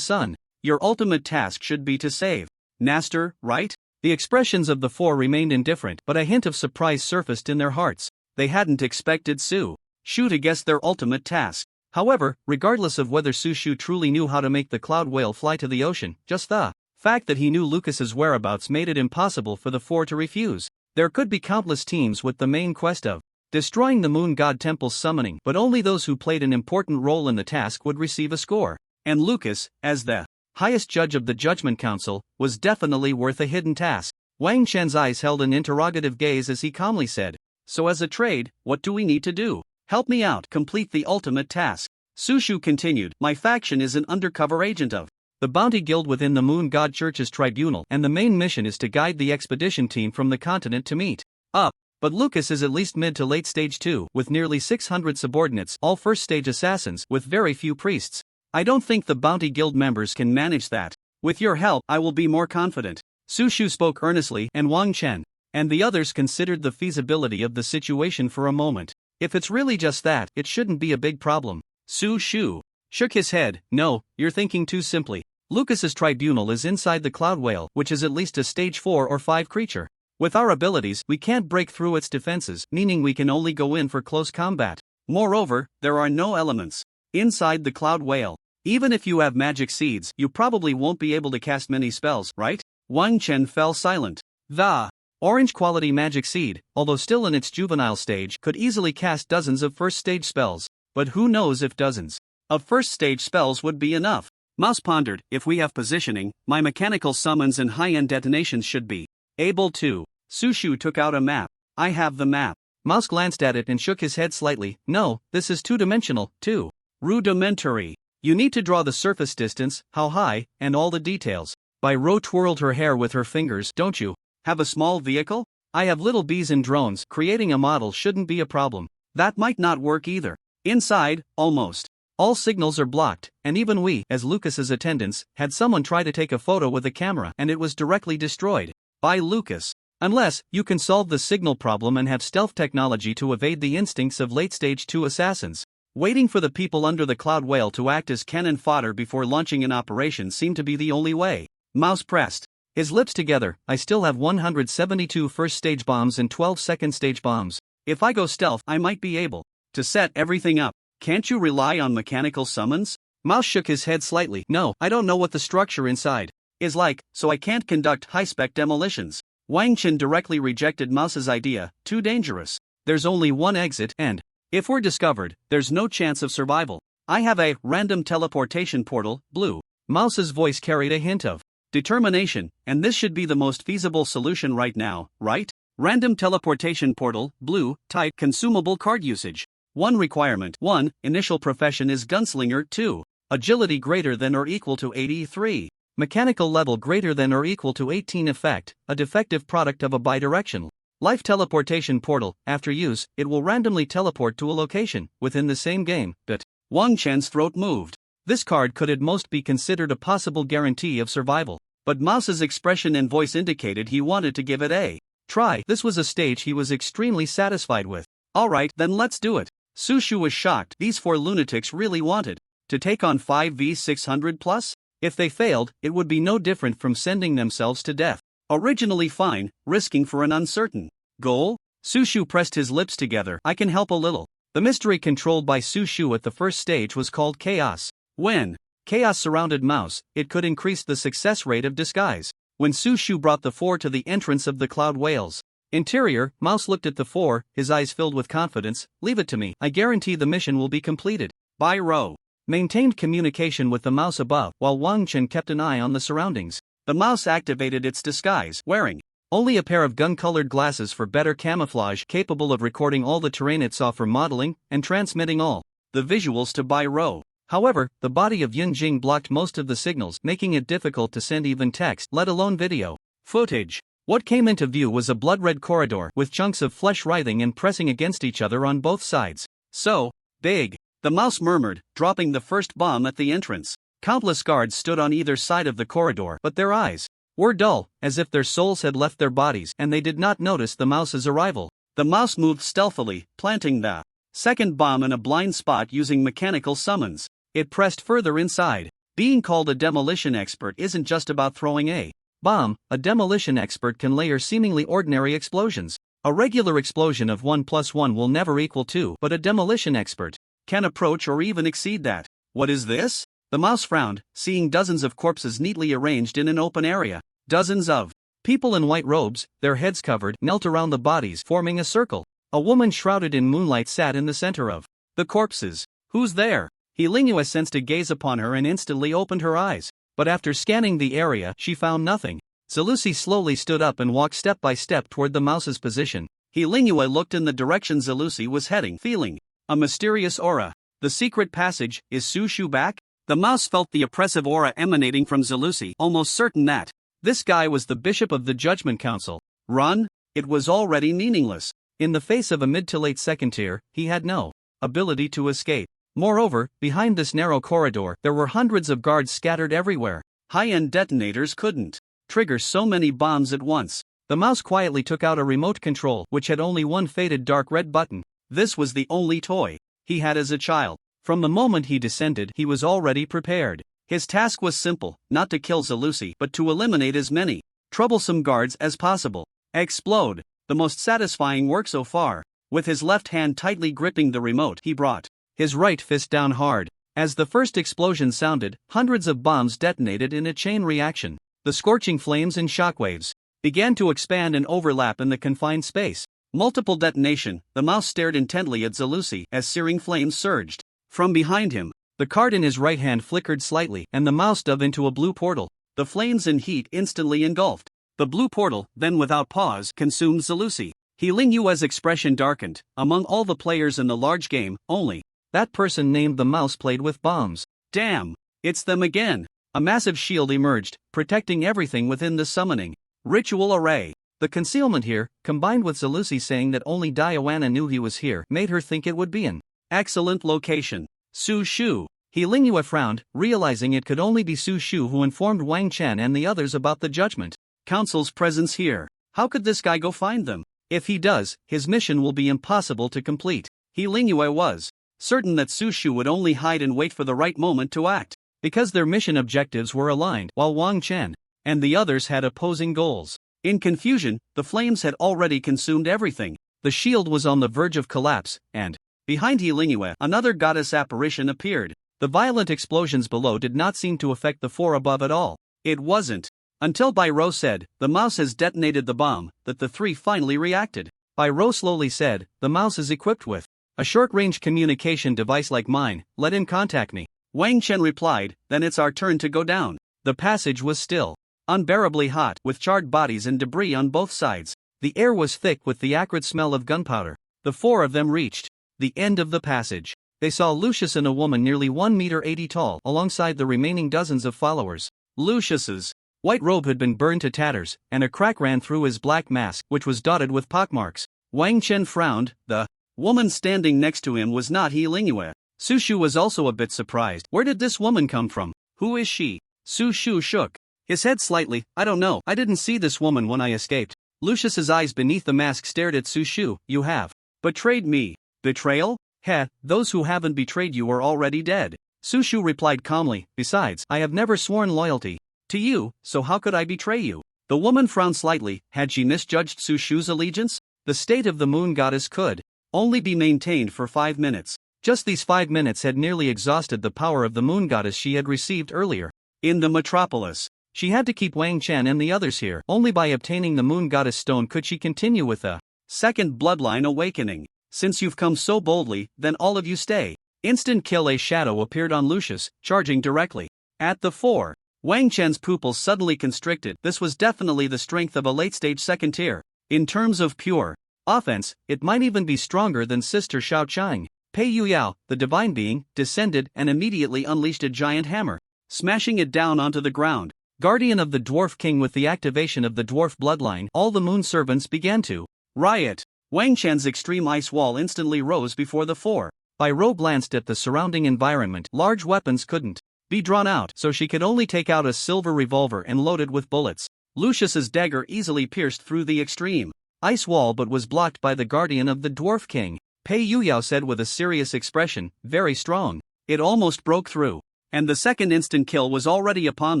sun. Your ultimate task should be to save Nastor, right? The expressions of the four remained indifferent, but a hint of surprise surfaced in their hearts. They hadn't expected Su Shu to guess their ultimate task. However, regardless of whether Su Shu truly knew how to make the cloud whale fly to the ocean, just the fact that he knew Lucas's whereabouts made it impossible for the four to refuse. There could be countless teams with the main quest of destroying the moon god temple's summoning, but only those who played an important role in the task would receive a score. And Lucas, as the highest judge of the Judgment Council, was definitely worth a hidden task. Wang Chen's eyes held an interrogative gaze as he calmly said, "So as a trade, what do we need to do? Help me out, complete the ultimate task." Su Shu continued, "My faction is an undercover agent of the Bounty Guild within the Moon God Church's tribunal, and the main mission is to guide the expedition team from the continent to meet up. But Lucas is at least mid to late stage 2, with nearly 600 subordinates, all first stage assassins, with very few priests. I don't think the Bounty Guild members can manage that. With your help, I will be more confident." Su Shu spoke earnestly, and Wang Chen and the others considered the feasibility of the situation for a moment. If it's really just that, it shouldn't be a big problem. Su Shu shook his head. "No, you're thinking too simply. Lucas's tribunal is inside the Cloud Whale, which is at least a stage 4 or 5 creature. With our abilities, we can't break through its defenses, meaning we can only go in for close combat. Moreover, there are no elements inside the Cloud Whale. Even if you have magic seeds, you probably won't be able to cast many spells, right?" Wang Chen fell silent. The orange quality magic seed, although still in its juvenile stage, could easily cast dozens of first stage spells. But who knows if dozens of first stage spells would be enough. Mouse pondered, "If we have positioning, my mechanical summons and high-end detonations should be able to." Su Shu took out a map. "I have the map." Mouse glanced at it and shook his head slightly. "No, this is two-dimensional, too rudimentary. You need to draw the surface distance, how high, and all the details." Bai Ro twirled her hair with her fingers. "Don't you have a small vehicle? I have little bees and drones. Creating a model shouldn't be a problem." "That might not work either. Inside, almost all signals are blocked, and even we, as Lucas's attendants, had someone try to take a photo with a camera and it was directly destroyed by Lucas. Unless you can solve the signal problem and have stealth technology to evade the instincts of late-stage 2 assassins. Waiting for the people under the Cloud Whale to act as cannon fodder before launching an operation seemed to be the only way. Mouse pressed his lips together. "I still have 172 first-stage bombs and 12 second-stage bombs. If I go stealth, I might be able to set everything up. Can't you rely on mechanical summons?" Mouse shook his head slightly. "No, I don't know what the structure inside is like, so I can't conduct high-spec demolitions." Wang Chen directly rejected Mouse's idea. "Too dangerous. There's only one exit, and if we're discovered, there's no chance of survival. I have a random teleportation portal, blue." Mouse's voice carried a hint of determination, "and this should be the most feasible solution right now, right? Random teleportation portal, blue, type, consumable card usage. 1 requirement. 1. Initial profession is gunslinger. 2. Agility greater than or equal to 83. Mechanical level greater than or equal to 18. Effect, a defective product of a bidirectional life teleportation portal. After use, it will randomly teleport to a location within the same game, but..." Wang Chen's throat moved. This card could at most be considered a possible guarantee of survival, but Mouse's expression and voice indicated he wanted to give it a try. This was a stage he was extremely satisfied with. "Alright, then let's do it." Su Shu was shocked. These 4 lunatics really wanted to take on 5v600 plus? If they failed, it would be no different from sending themselves to death. Originally fine, risking for an uncertain goal? Su Shu pressed his lips together. "I can help a little." The mystery controlled by Su Shu at the first stage was called chaos. When chaos surrounded Mouse, it could increase the success rate of disguise. When Su Shu brought the 4 to the entrance of the Cloud Whale's interior, Mouse looked at the 4, his eyes filled with confidence. "Leave it to me. I guarantee the mission will be completed." Bai Ro maintained communication with the mouse above, while Wang Chen kept an eye on the surroundings. The mouse activated its disguise, wearing only a pair of gun-colored glasses for better camouflage, capable of recording all the terrain it saw for modeling, and transmitting all the visuals to Bai Ro. However, the body of Yun Jing blocked most of the signals, making it difficult to send even text, let alone video footage. What came into view was a blood-red corridor with chunks of flesh writhing and pressing against each other on both sides. So big, the mouse murmured, dropping the first bomb at the entrance. Countless guards stood on either side of the corridor, but their eyes were dull, as if their souls had left their bodies and they did not notice the mouse's arrival. The mouse moved stealthily, planting the second bomb in a blind spot using mechanical summons. It pressed further inside. Being called a demolition expert isn't just about throwing a bomb. A demolition expert can layer seemingly ordinary explosions. A regular explosion of 1 + 1 will never equal 2, but a demolition expert can approach or even exceed that. What is this? The mouse frowned, seeing dozens of corpses neatly arranged in an open area. Dozens of people in white robes, their heads covered, knelt around the bodies, forming a circle. A woman shrouded in moonlight sat in the center of the corpses. Who's there? Lingua sensed a gaze upon her and instantly opened her eyes. But after scanning the area, she found nothing. Zalusi slowly stood up and walked step by step toward the mouse's position. Lingua looked in the direction Zalusi was heading, feeling a mysterious aura. The secret passage. Is Sushu back? The mouse felt the oppressive aura emanating from Zalusi, almost certain that this guy was the bishop of the Judgment Council. Run? It was already meaningless. In the face of a mid to late second tier, he had no ability to escape. Moreover, behind this narrow corridor, there were hundreds of guards scattered everywhere. High-end detonators couldn't trigger so many bombs at once. The mouse quietly took out a remote control which had only one faded dark red button. This was the only toy he had as a child. From the moment he descended, he was already prepared. His task was simple, not to kill Zalusi, but to eliminate as many troublesome guards as possible. Explode. The most satisfying work so far. With his left hand tightly gripping the remote, he brought his right fist down hard. As the first explosion sounded, hundreds of bombs detonated in a chain reaction. The scorching flames and shockwaves began to expand and overlap in the confined space. Multiple detonation. The mouse stared intently at Zalusi as searing flames surged from behind him. The card in his right hand flickered slightly, and the mouse dove into a blue portal. The flames and heat instantly engulfed the blue portal, then without pause, consumed Zalusi. Lingua's expression darkened. Among all the players in the large game, only that person named the mouse played with bombs. Damn! It's them again! A massive shield emerged, protecting everything within the summoning ritual array. The concealment here, combined with Zalusi saying that only Diana knew he was here, made her think it would be an excellent location. Su Shu. Lingua frowned, realizing it could only be Su Shu who informed Wang Chen and the others about the Judgment Council's presence here. How could this guy go find them? If he does, his mission will be impossible to complete. Lingua was certain that Su Shu would only hide and wait for the right moment to act, because their mission objectives were aligned, while Wang Chen and the others had opposing goals. In confusion, the flames had already consumed everything. The shield was on the verge of collapse, and behind Lingua, another goddess apparition appeared. The violent explosions below did not seem to affect the four above at all. It wasn't until Bairo said, "The mouse has detonated the bomb," that the three finally reacted. Bairo slowly said, "The mouse is equipped with a short-range communication device like mine, let him contact me." Wang Chen replied, "Then it's our turn to go down." The passage was still unbearably hot, with charred bodies and debris on both sides. The air was thick with the acrid smell of gunpowder. The four of them reached the end of the passage. They saw Lucius and a woman nearly 1.80 meters tall, alongside the remaining dozens of followers. Lucius's white robe had been burned to tatters, and a crack ran through his black mask, which was dotted with pockmarks. Wang Chen frowned. The woman standing next to him was not Lingua. Su Shu was also a bit surprised. Where did this woman come from? Who is she? Su Shu shook his head slightly. I don't know. I didn't see this woman when I escaped. Lucius's eyes beneath the mask stared at Su Shu. You have betrayed me. Betrayal? Heh, those who haven't betrayed you are already dead. Su Shu replied calmly. Besides, I have never sworn loyalty to you, so how could I betray you? The woman frowned slightly. Had she misjudged Su Shu's allegiance? The state of the moon goddess could only be maintained for 5 minutes. Just these 5 minutes had nearly exhausted the power of the moon goddess she had received earlier in the metropolis. She had to keep Wang Chen and the others here. Only by obtaining the moon goddess stone could she continue with the second bloodline awakening. Since you've come so boldly, then all of you stay. Instant kill. A shadow appeared on Lucius, charging directly at the four. Wang Chen's pupils suddenly constricted. This was definitely the strength of a late-stage second tier. In terms of pure offense, it might even be stronger than Sister Shao Chang. Pei Yuyao, the divine being, descended and immediately unleashed a giant hammer, smashing it down onto the ground. guardian of the Dwarf King. With the activation of the dwarf bloodline, all the moon servants began to riot. Wang Chen's extreme ice wall instantly rose before the four. Bai Rou glanced at the surrounding environment. Large weapons couldn't be drawn out, so she could only take out a silver revolver and load it with bullets. Lucius's dagger easily pierced through the extreme ice wall but was blocked by the guardian of the Dwarf King. Pei Yuyao said with a serious expression, "Very strong." It almost broke through. And the second instant kill was already upon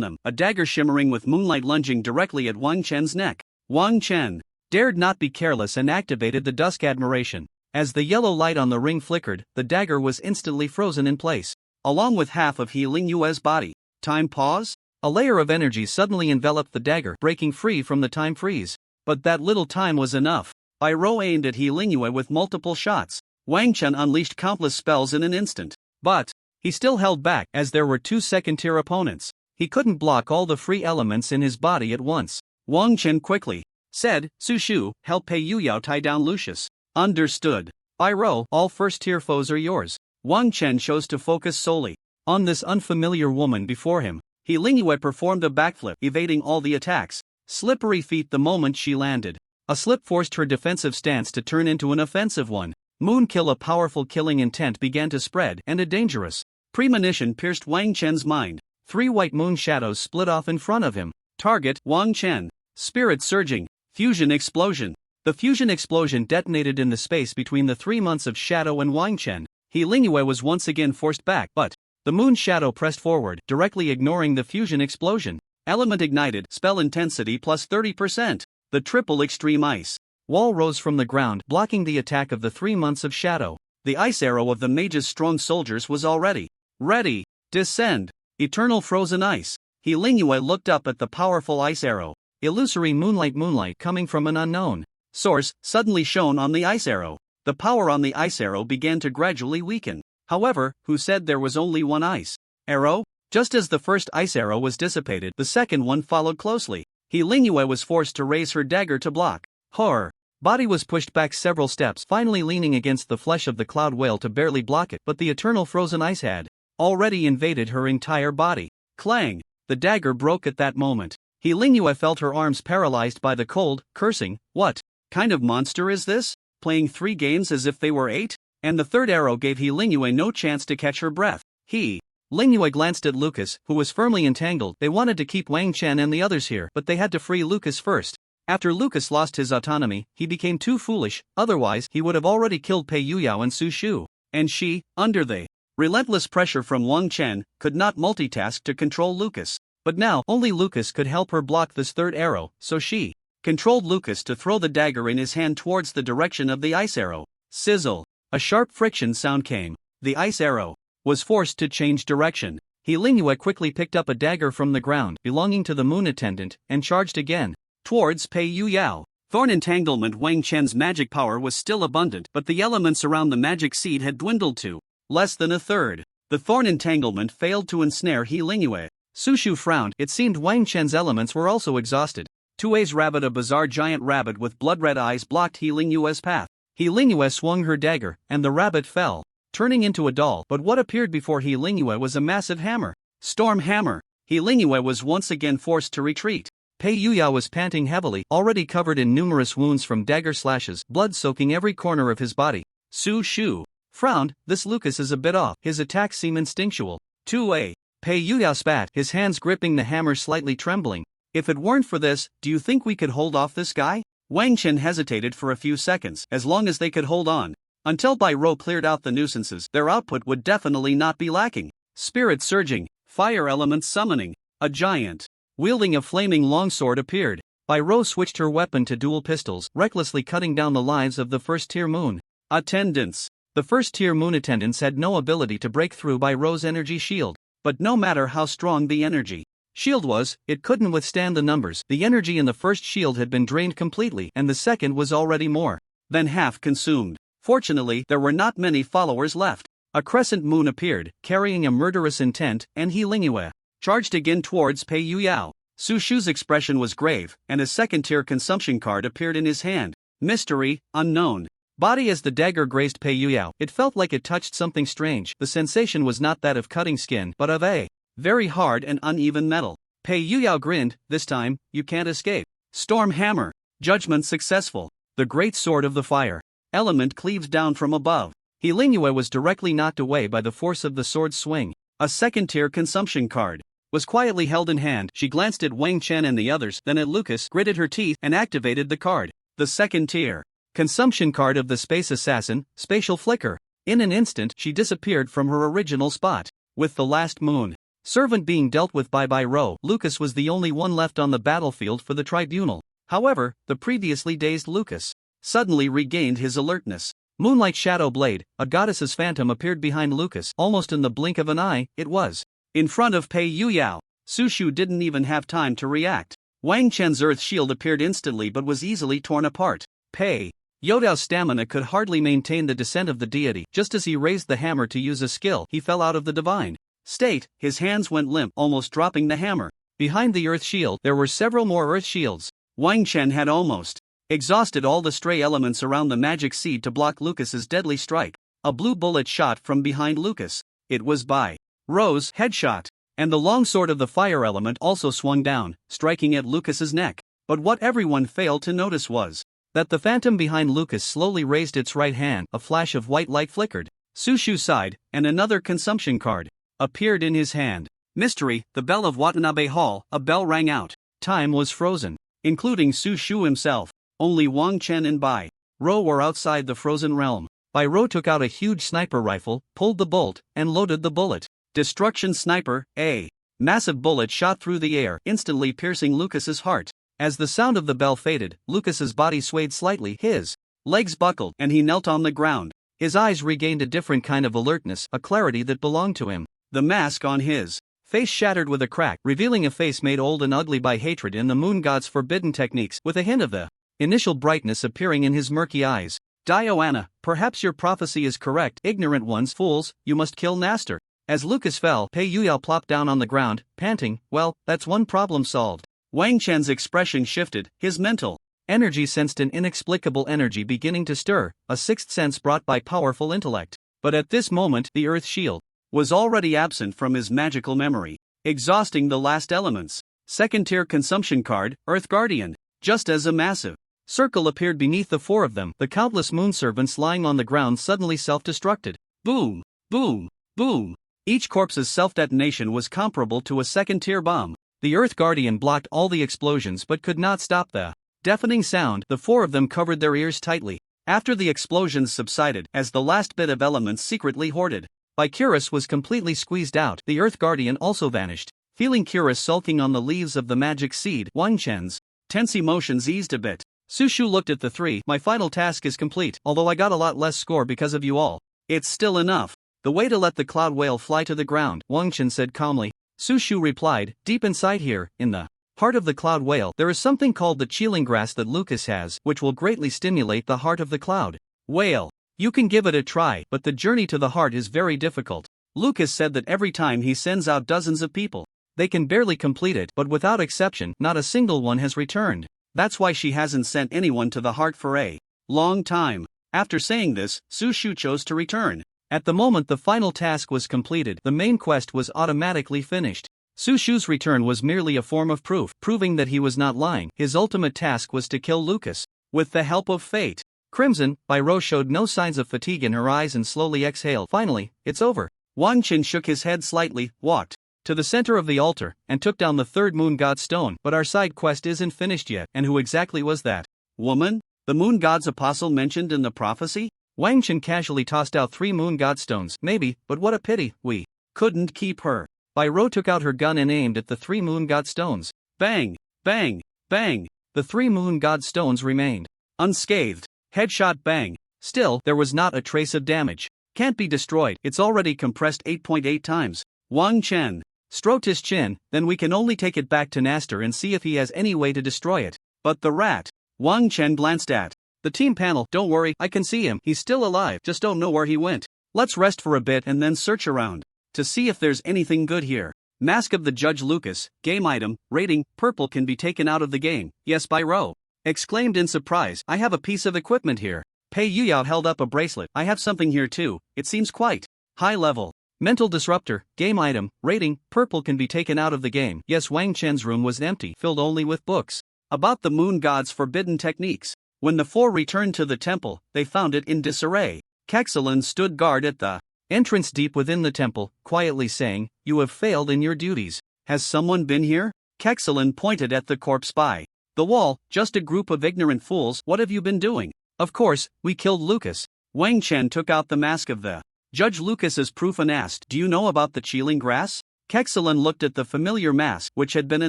them, a dagger shimmering with moonlight lunging directly at Wang Chen's neck. Wang Chen dared not be careless and activated the Dusk Admiration. As the yellow light on the ring flickered, the dagger was instantly frozen in place, along with half of He Lingyue's body. Time pause? A layer of energy suddenly enveloped the dagger, breaking free from the time freeze. But that little time was enough. Bai Rou aimed at He Lingyue with multiple shots. Wang Chen unleashed countless spells in an instant. But he still held back, as there were two second-tier opponents. He couldn't block all the free elements in his body at once. Wang Chen quickly said, "Su Shu, help Pei Yuyao tie down Lucius." Understood. Bai Rou, all first-tier foes are yours. Wang Chen chose to focus solely on this unfamiliar woman before him. He Lingyue performed a backflip, evading all the attacks. Slippery feet the moment she landed. A slip forced her defensive stance to turn into an offensive one. Moon kill. A powerful killing intent began to spread, and a dangerous premonition pierced Wang Chen's mind. 3 white moon shadows split off in front of him. Target, Wang Chen. Spirit surging. Fusion explosion. The fusion explosion detonated in the space between the 3 months of shadow and Wang Chen. He Lingyue was once again forced back, but the moon shadow pressed forward, directly ignoring the fusion explosion. Element ignited, spell intensity plus 30%. The triple extreme ice wall rose from the ground, blocking the attack of the 3 months of shadow. The ice arrow of the mage's strong soldiers was already ready. Descend. Eternal frozen ice. He Lingyue looked up at the powerful ice arrow. Illusory moonlight coming from an unknown source suddenly shone on the ice arrow. The power on the ice arrow began to gradually weaken. However, who said there was only one ice arrow? Just as the first ice arrow was dissipated, the second one followed closely. He Lingyue was forced to raise her dagger to block. Her body was pushed back several steps, finally leaning against the flesh of the cloud whale to barely block it, but the eternal frozen ice had already invaded her entire body. Clang! The dagger broke at that moment. He Lingyue felt her arms paralyzed by the cold, cursing, "What kind of monster is this? Playing 3 games as if they were 8? And the third arrow gave He Lingyue no chance to catch her breath. He Lingyue glanced at Lucas, who was firmly entangled. They wanted to keep Wang Chen and the others here, but they had to free Lucas first. After Lucas lost his autonomy, he became too foolish, otherwise he would have already killed Pei Yuyao and Su Shu. And she, under the relentless pressure from Wang Chen, could not multitask to control Lucas. But now, only Lucas could help her block this third arrow, so she controlled Lucas to throw the dagger in his hand towards the direction of the ice arrow. Sizzle. A sharp friction sound came. The ice arrow was forced to change direction. He Lingyue quickly picked up a dagger from the ground, belonging to the moon attendant, and charged again towards Pei Yuyao. Thorn entanglement. Wang Chen's magic power was still abundant, but the elements around the magic seed had dwindled to less than a third. The thorn entanglement failed to ensnare He Lingyue. Su Shu frowned. It seemed Wang Chen's elements were also exhausted. Tue's rabbit, a bizarre giant rabbit with blood-red eyes, blocked He Lingyue's path. He Lingyue swung her dagger, and the rabbit fell, turning into a doll. But what appeared before He Lingyue was a massive hammer. Storm hammer. He Lingyue was once again forced to retreat. Pei Yuyao was panting heavily, already covered in numerous wounds from dagger slashes, blood soaking every corner of his body. Su Shu frowned. This Lucas is a bit off. His attacks seem instinctual. 2A. Pei Yuyao spat, his hands gripping the hammer, slightly trembling. If it weren't for this, do you think we could hold off this guy? Wang Chen hesitated for a few seconds. As long as they could hold on until Bai Rou cleared out the nuisances, their output would definitely not be lacking. Spirit surging, fire elements summoning. A giant wielding a flaming longsword appeared. Bai Rou switched her weapon to dual pistols, recklessly cutting down the lives of the first-tier moon attendants. The first-tier moon attendants had no ability to break through Bai Rou's energy shield. But no matter how strong the energy shield was, it couldn't withstand the numbers. The energy in the first shield had been drained completely, and the second was already more than half consumed. Fortunately, there were not many followers left. A crescent moon appeared, carrying a murderous intent, and He Lingyue charged again towards Pei Yuyao. Su Shu's expression was grave, and a second-tier consumption card appeared in his hand. Mystery, unknown. Body. As the dagger grazed Pei Yuyao, it felt like it touched something strange. The sensation was not that of cutting skin, but of a very hard and uneven metal. Pei Yuyao grinned. This time, you can't escape. Storm Hammer. Judgment successful. The great sword of the fire element cleaves down from above. He Lingyue was directly knocked away by the force of the sword's swing. A second-tier consumption card was quietly held in hand. She glanced at Wang Chen and the others, then at Lucas, gritted her teeth, and activated the card. The second-tier consumption card of the Space Assassin, Spatial Flicker. In an instant, she disappeared from her original spot. With the last moon servant being dealt with by Ro, Lucas was the only one left on the battlefield for the tribunal. However, the previously dazed Lucas suddenly regained his alertness. Moonlight Shadow Blade, a goddess's phantom, appeared behind Lucas. Almost in the blink of an eye, it was in front of Pei Yuyao. Su Shu didn't even have time to react. Wang Chen's earth shield appeared instantly but was easily torn apart. Pei Yuyao's stamina could hardly maintain the descent of the deity. Just as he raised the hammer to use a skill, he fell out of the divine state. His hands went limp, almost dropping the hammer. Behind the earth shield, there were several more earth shields. Wang Chen had almost exhausted all the stray elements around the magic seed to block Lucas's deadly strike. A blue bullet shot from behind Lucas. It was by Ro's headshot, and the long sword of the fire element also swung down, striking at Lucas's neck. But what everyone failed to notice was that the phantom behind Lucas slowly raised its right hand. A flash of white light flickered. Su Shu sighed, and another consumption card appeared in his hand. Mystery, the bell of Watanabe Hall. A bell rang out. Time was frozen, including Su Shu himself. Only Wang Chen and Bai Ro were outside the frozen realm. Bai Ro took out a huge sniper rifle, pulled the bolt, and loaded the bullet. Destruction Sniper. A massive bullet shot through the air, instantly piercing Lucas's heart. As the sound of the bell faded, Lucas's body swayed slightly, his legs buckled, and he knelt on the ground. His eyes regained a different kind of alertness, a clarity that belonged to him. The mask on his face shattered with a crack, revealing a face made old and ugly by hatred and the moon god's forbidden techniques, with a hint of the initial brightness appearing in his murky eyes. Diana, perhaps your prophecy is correct. Ignorant ones, fools, you must kill Nastor. As Lucas fell, Pei Yuyao plopped down on the ground, panting. Well, that's one problem solved. Wang Chen's expression shifted. His mental energy sensed an inexplicable energy beginning to stir, a sixth sense brought by powerful intellect. But at this moment, the earth shield was already absent from his magical memory, exhausting the last elements. Second-tier consumption card, Earth Guardian. Just as a massive circle appeared beneath the four of them, the countless moon servants lying on the ground suddenly self-destructed. Boom! Boom! Boom! Each corpse's self-detonation was comparable to a second-tier bomb. The Earth Guardian blocked all the explosions but could not stop the deafening sound. The four of them covered their ears tightly. After the explosions subsided, as the last bit of elements secretly hoarded by Curious was completely squeezed out, the Earth Guardian also vanished. Feeling Curious sulking on the leaves of the magic seed, Wang Chen's tense emotions eased a bit. Su Shu looked at the three. My final task is complete, although I got a lot less score because of you all. It's still enough. The way to let the cloud whale fly to the ground, Wang Chen said calmly. Su Shu replied, deep inside here, in the heart of the cloud whale, there is something called the chilling grass that Lucas has, which will greatly stimulate the heart of the cloud whale. You can give it a try, but the journey to the heart is very difficult. Lucas said that every time he sends out dozens of people, they can barely complete it, but without exception, not a single one has returned. That's why she hasn't sent anyone to the heart for a long time. After saying this, Su Shu chose to return. At the moment the final task was completed, the main quest was automatically finished. Su Shu's return was merely a form of proof, proving that he was not lying. His ultimate task was to kill Lucas. With the help of fate. Crimson, Bai Ro showed no signs of fatigue in her eyes and slowly exhaled. Finally, it's over. Wang Chen shook his head slightly, walked to the center of the altar, and took down the third moon god stone. But our side quest isn't finished yet. And who exactly was that woman? The moon god's apostle mentioned in the prophecy? Wang Chen casually tossed out 3 moon god stones. Maybe, but what a pity, we couldn't keep her. Bai Ro took out her gun and aimed at the 3 moon god stones. Bang! Bang! Bang! The 3 moon god stones remained unscathed. Headshot bang. Still, there was not a trace of damage. Can't be destroyed, it's already compressed 8.8 times. Wang Chen stroked his chin. Then we can only take it back to Nastor and see if he has any way to destroy it. But the rat. Wang Chen glanced at the team panel. Don't worry, I can see him. He's still alive, just don't know where he went. Let's rest for a bit and then search around to see if there's anything good here. Mask of the Judge Lucas. Game item, rating, purple can be taken out of the game. Yes, Bai Ro exclaimed in surprise. I have a piece of equipment here. Pei Yuyao held up a bracelet. I have something here too. It seems quite high level. Mental disruptor, game item, rating, purple can be taken out of the game. Yes, Wang Chen's room was empty, filled only with books about the moon god's forbidden techniques. When the four returned to the temple, they found it in disarray. Kexelen stood guard at the entrance deep within the temple, quietly saying, "You have failed in your duties. Has someone been here?" Kexelen pointed at the corpse by the wall. "Just a group of ignorant fools. What have you been doing?" "Of course, we killed Lucas." Wang Chen took out the mask of the Judge Lucas as proof and asked, "Do you know about the Cheeling grass?" Kexelen looked at the familiar mask, which had been a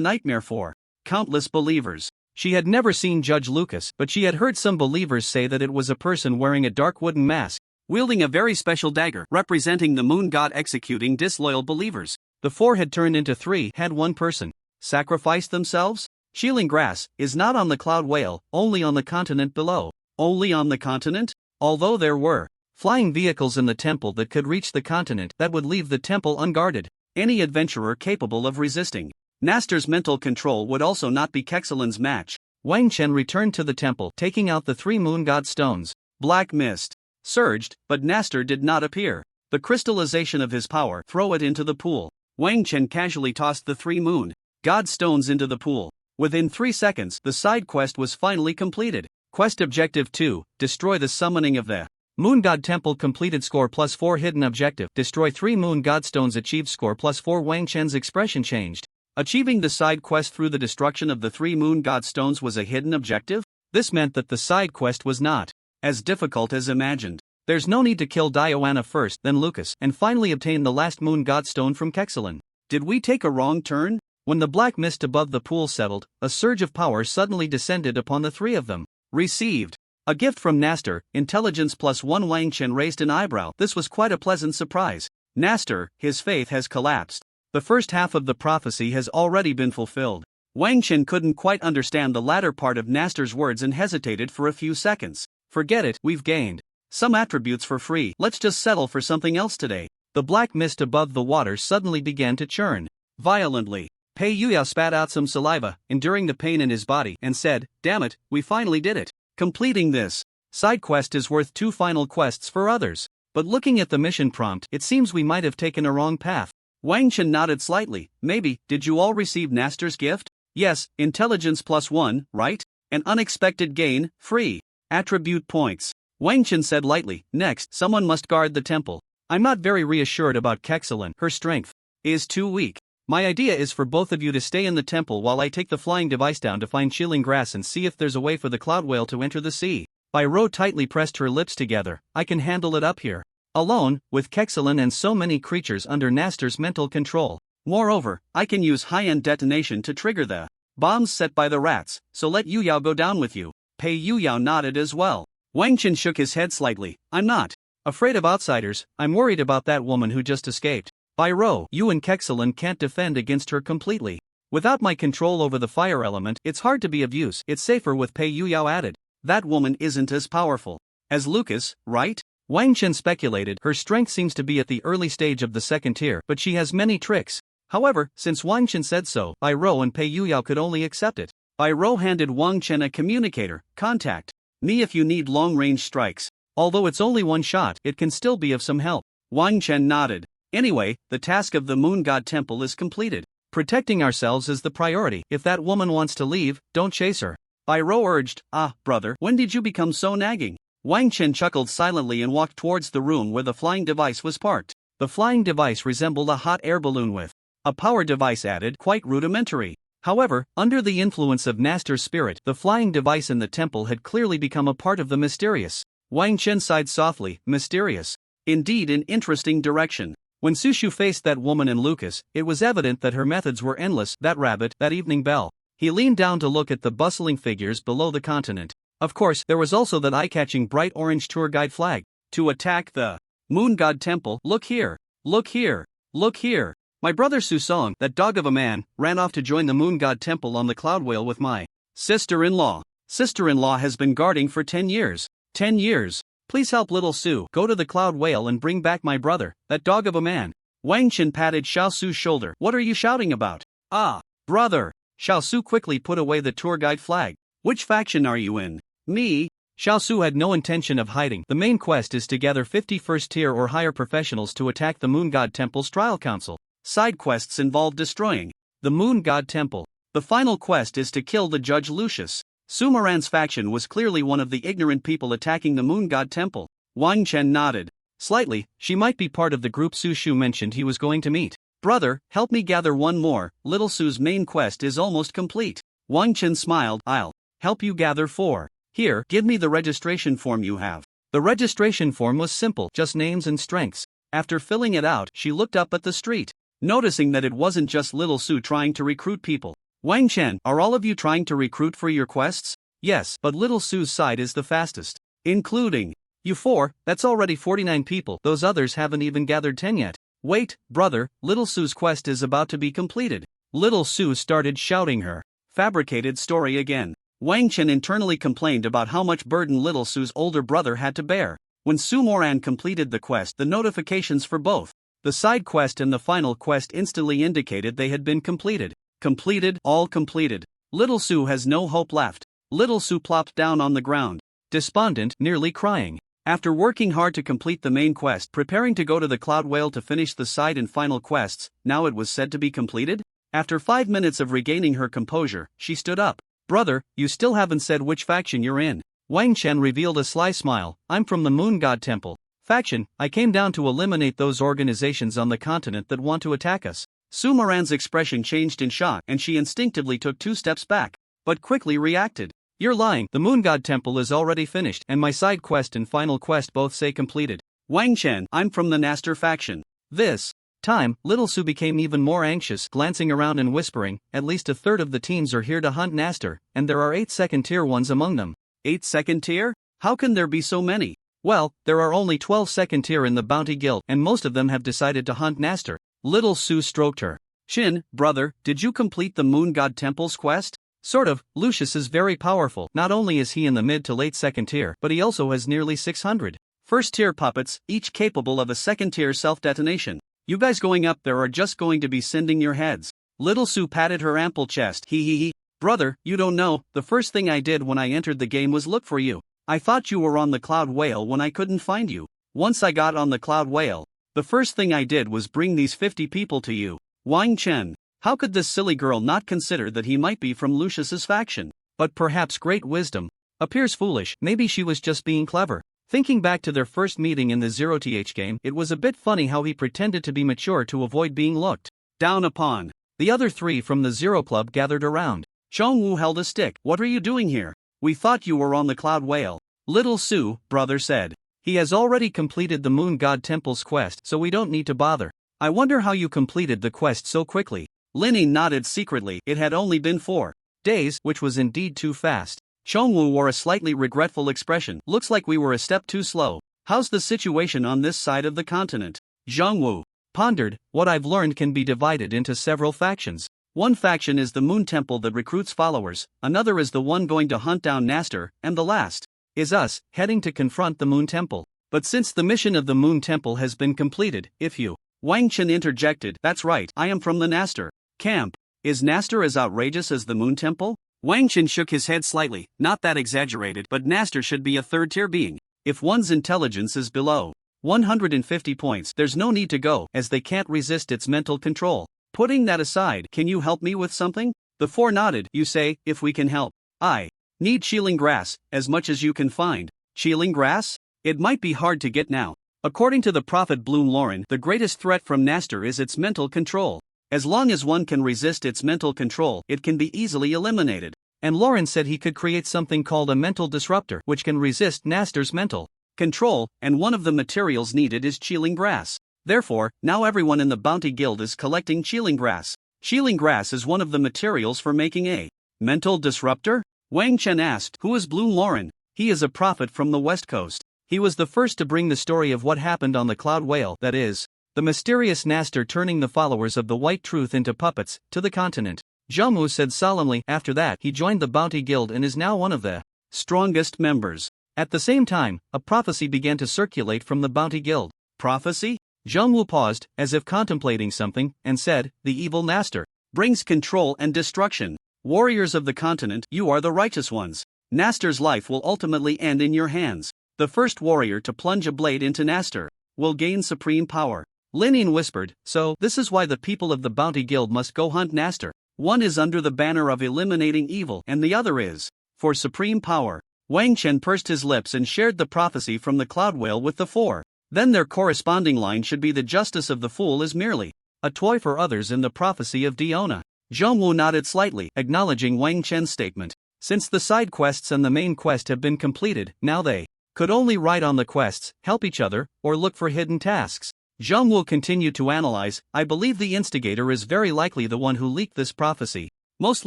nightmare for countless believers. She had never seen Judge Lucas, but she had heard some believers say that it was a person wearing a dark wooden mask, wielding a very special dagger, representing the moon god executing disloyal believers. The four had turned into three. Had one person sacrificed themselves? Cheeling grass is not on the Cloud Whale, only on the continent below. Only on the continent? Although there were flying vehicles in the temple that could reach the continent, that would leave the temple unguarded. Any adventurer capable of resisting Nastor's mental control would also not be Kexelen's match. Wang Chen returned to the temple, taking out the three moon god stones. Black mist surged, but Nastor did not appear. The crystallization of his power, throw it into the pool. Wang Chen casually tossed the three moon god stones into the pool. Within 3 seconds, the side quest was finally completed. Quest Objective 2, destroy the summoning of the Moon God Temple completed. Score +4. Hidden objective, destroy 3 moon god stones. Achieved. Score +4. Wang Chen's expression changed. Achieving the side quest through the destruction of the 3 moon god stones was a hidden objective? This meant that the side quest was not as difficult as imagined. There's no need to kill Diana first, then Lucas, and finally obtain the last moon god stone from Kexelen. Did we take a wrong turn? When the black mist above the pool settled, a surge of power suddenly descended upon the three of them. Received a gift from Nastor, intelligence +1. Wang Chen raised an eyebrow. This was quite a pleasant surprise. Nastor, his faith has collapsed. The first half of the prophecy has already been fulfilled. Wang Chen couldn't quite understand the latter part of Nastor's words and hesitated for a few seconds. Forget it, we've gained some attributes for free. Let's just settle for something else today. The black mist above the water suddenly began to churn violently. Pei Yuyao spat out some saliva, enduring the pain in his body, and said, "Damn it, we finally did it. Completing this side quest is worth 2 final quests for others." But looking at the mission prompt, it seems we might have taken a wrong path. Wang Chen nodded slightly. "Maybe. Did you all receive Nastor's gift?" "Yes, intelligence +1, right? An unexpected gain, free attribute points." Wang Chen said lightly. "Next, someone must guard the temple. I'm not very reassured about Kexelen. Her strength is too weak. My idea is for both of you to stay in the temple while I take the flying device down to find Cheeling grass and see if there's a way for the Cloud Whale to enter the sea." Bai Ro tightly pressed her lips together. "I can handle it up here alone, with Kexelen and so many creatures under Nastor's mental control. Moreover, I can use high-end detonation to trigger the bombs set by the rats, so let Yuyao go down with you." Pei Yuyao nodded as well. Wang Chen shook his head slightly. "I'm not afraid of outsiders, I'm worried about that woman who just escaped. Bai Ro, you and Kexelen can't defend against her completely. Without my control over the fire element, it's hard to be of use. It's safer with." Pei Yuyao added. "That woman isn't as powerful as Lucas, right?" Wang Chen speculated. "Her strength seems to be at the early stage of the second tier, but she has many tricks." However, since Wang Chen said so, Bai Ro and Pei Yuyao could only accept it. Bai Ro handed Wang Chen a communicator. "Contact me if you need long-range strikes. Although it's only one shot, it can still be of some help." Wang Chen nodded. "Anyway, the task of the Moon God Temple is completed. Protecting ourselves is the priority. If that woman wants to leave, don't chase her." Bai Ro urged. "Ah, brother, when did you become so nagging?" Wang Chen chuckled silently and walked towards the room where the flying device was parked. The flying device resembled a hot air balloon with a power device added, quite rudimentary. However, under the influence of Nastor's spirit, the flying device in the temple had clearly become a part of the mysterious. Wang Chen sighed softly. Mysterious. Indeed, an interesting direction. When Sushu faced that woman and Lucas, it was evident that her methods were endless. That rabbit, that evening bell. He leaned down to look at the bustling figures below the continent. Of course, there was also that eye-catching bright orange tour guide flag. To attack the Moon God Temple. Look here. Look here. Look here. My brother Susong, that dog of a man, ran off to join the Moon God Temple on the Cloud Whale with my sister-in-law. Sister-in-law has been guarding for 10 years. 10 years. Please help little Su go to the Cloud Whale and bring back my brother, that dog of a man." Wang Chen patted Xiao Su's shoulder. "What are you shouting about?" "Ah, brother." Xiao Su quickly put away the tour guide flag. "Which faction are you in?" "Me." Xiaosu had no intention of hiding. The main quest is to gather 50 first-tier or higher professionals to attack the Moon God Temple's trial council. Side quests involve destroying the Moon God Temple. The final quest is to kill the Judge Lucius. Sumaran's faction was clearly one of the ignorant people attacking the Moon God Temple. Wang Chen nodded slightly. She might be part of the group Su Shu mentioned he was going to meet. Brother, help me gather one more. Little Su's main quest is almost complete. Wang Chen smiled. I'll help you gather 4. Here, give me the registration form you have. The registration form was simple, just names and strengths. After filling it out, she looked up at the street, noticing that it wasn't just Little Su trying to recruit people. Wang Chen, are all of you trying to recruit for your quests? Yes, but Little Su's side is the fastest. Including you 4, that's already 49 people. Those others haven't even gathered 10 yet. Wait, brother, Little Su's quest is about to be completed. Little Su started shouting her fabricated story again. Wang Chen internally complained about how much burden Little Su's older brother had to bear. When Su Moran completed the quest, the notifications for both the side quest and the final quest instantly indicated they had been completed. Completed, all completed. Little Su has no hope left. Little Su plopped down on the ground, despondent, nearly crying. After working hard to complete the main quest, preparing to go to the Cloud Whale to finish the side and final quests, now it was said to be completed? After 5 minutes of regaining her composure, she stood up. Brother, you still haven't said which faction you're in. Wang Chen revealed a sly smile. I'm from the Moon God Temple faction. I came down to eliminate those organizations on the continent that want to attack us. Su Moran's expression changed in shock and she instinctively took 2 steps back, but quickly reacted. You're lying. The Moon God Temple is already finished and my side quest and final quest both say completed. Wang Chen, I'm from the Naster faction. This time, Little Su became even more anxious, glancing around and whispering, at least a third of the teams are here to hunt Naster, and there are 8 second-tier ones among them. 8 second-tier? How can there be so many? Well, there are only 12 second-tier in the Bounty Guild, and most of them have decided to hunt Naster. Little Su stroked her chin. Brother, did you complete the Moon God Temple's quest? Sort of. Lucius is very powerful. Not only is he in the mid to late second tier, but he also has nearly 600 first-tier puppets, each capable of a second-tier self-detonation. You guys going up there are just going to be sending your heads. Little Su patted her ample chest. He. Brother, you don't know, the first thing I did when I entered the game was look for you. I thought you were on the Cloud Whale when I couldn't find you. Once I got on the Cloud Whale, the first thing I did was bring these 50 people to you. Wang Chen. How could this silly girl not consider that he might be from Lucius's faction? But perhaps great wisdom appears foolish. Maybe she was just being clever. Thinking back to their first meeting in the 0th game, it was a bit funny how he pretended to be mature to avoid being looked down upon. The other 3 from the Zero Club gathered around. Chongwu held a stick. What are you doing here? We thought you were on the Cloud Whale. Little Su, brother said. He has already completed the Moon God Temple's quest, so we don't need to bother. I wonder how you completed the quest so quickly. Linny nodded secretly. It had only been 4 days, which was indeed too fast. Chongwu wore a slightly regretful expression. Looks like we were a step too slow. How's the situation on this side of the continent? Zhongwu pondered. What I've learned can be divided into several factions. One faction is the Moon Temple that recruits followers, another is the one going to hunt down Naster, and the last is us, heading to confront the Moon Temple. But since the mission of the Moon Temple has been completed, if you... Wang Chen interjected. That's right, I am from the Naster camp. Is Naster as outrageous as the Moon Temple? Wang Chen shook his head slightly. Not that exaggerated, but Naster should be a third-tier being. If one's intelligence is below 150 points, there's no need to go, as they can't resist its mental control. Putting that aside, can you help me with something? The 4 nodded. You say, if we can help. I need shielding grass, as much as you can find. Shielding grass? It might be hard to get now. According to the prophet Bloom Lauren, the greatest threat from Naster is its mental control. As long as one can resist its mental control, it can be easily eliminated. And Lauren said he could create something called a mental disruptor, which can resist Naster's mental control, and one of the materials needed is chilling grass. Therefore, now everyone in the Bounty Guild is collecting chilling grass. Chilling grass is one of the materials for making a mental disruptor? Wang Chen asked. Who is Bloom Lauren? He is a prophet from the West Coast. He was the first to bring the story of what happened on the Cloud Whale, that is, the mysterious Naster turning the followers of the White Truth into puppets, to the continent. Zhongwu said solemnly. After that, he joined the Bounty Guild and is now one of the strongest members. At the same time, a prophecy began to circulate from the Bounty Guild. Prophecy? Zhongwu paused, as if contemplating something, and said, the evil Naster brings control and destruction. Warriors of the continent, you are the righteous ones. Nastor's life will ultimately end in your hands. The first warrior to plunge a blade into Nastor will gain supreme power. Linian whispered, so this is why the people of the Bounty Guild must go hunt Nastor. One is under the banner of eliminating evil and the other is for supreme power. Wang Chen pursed his lips and shared the prophecy from the Cloud Whale with the four. Then their corresponding line should be the justice of the fool is merely a toy for others in the prophecy of Diona. Zhongwu nodded slightly, acknowledging Wang Chen's statement. Since the side quests and the main quest have been completed, now they could only ride on the quests, help each other, or look for hidden tasks. Zhongwu continued to analyze. I believe the instigator is very likely the one who leaked this prophecy. Most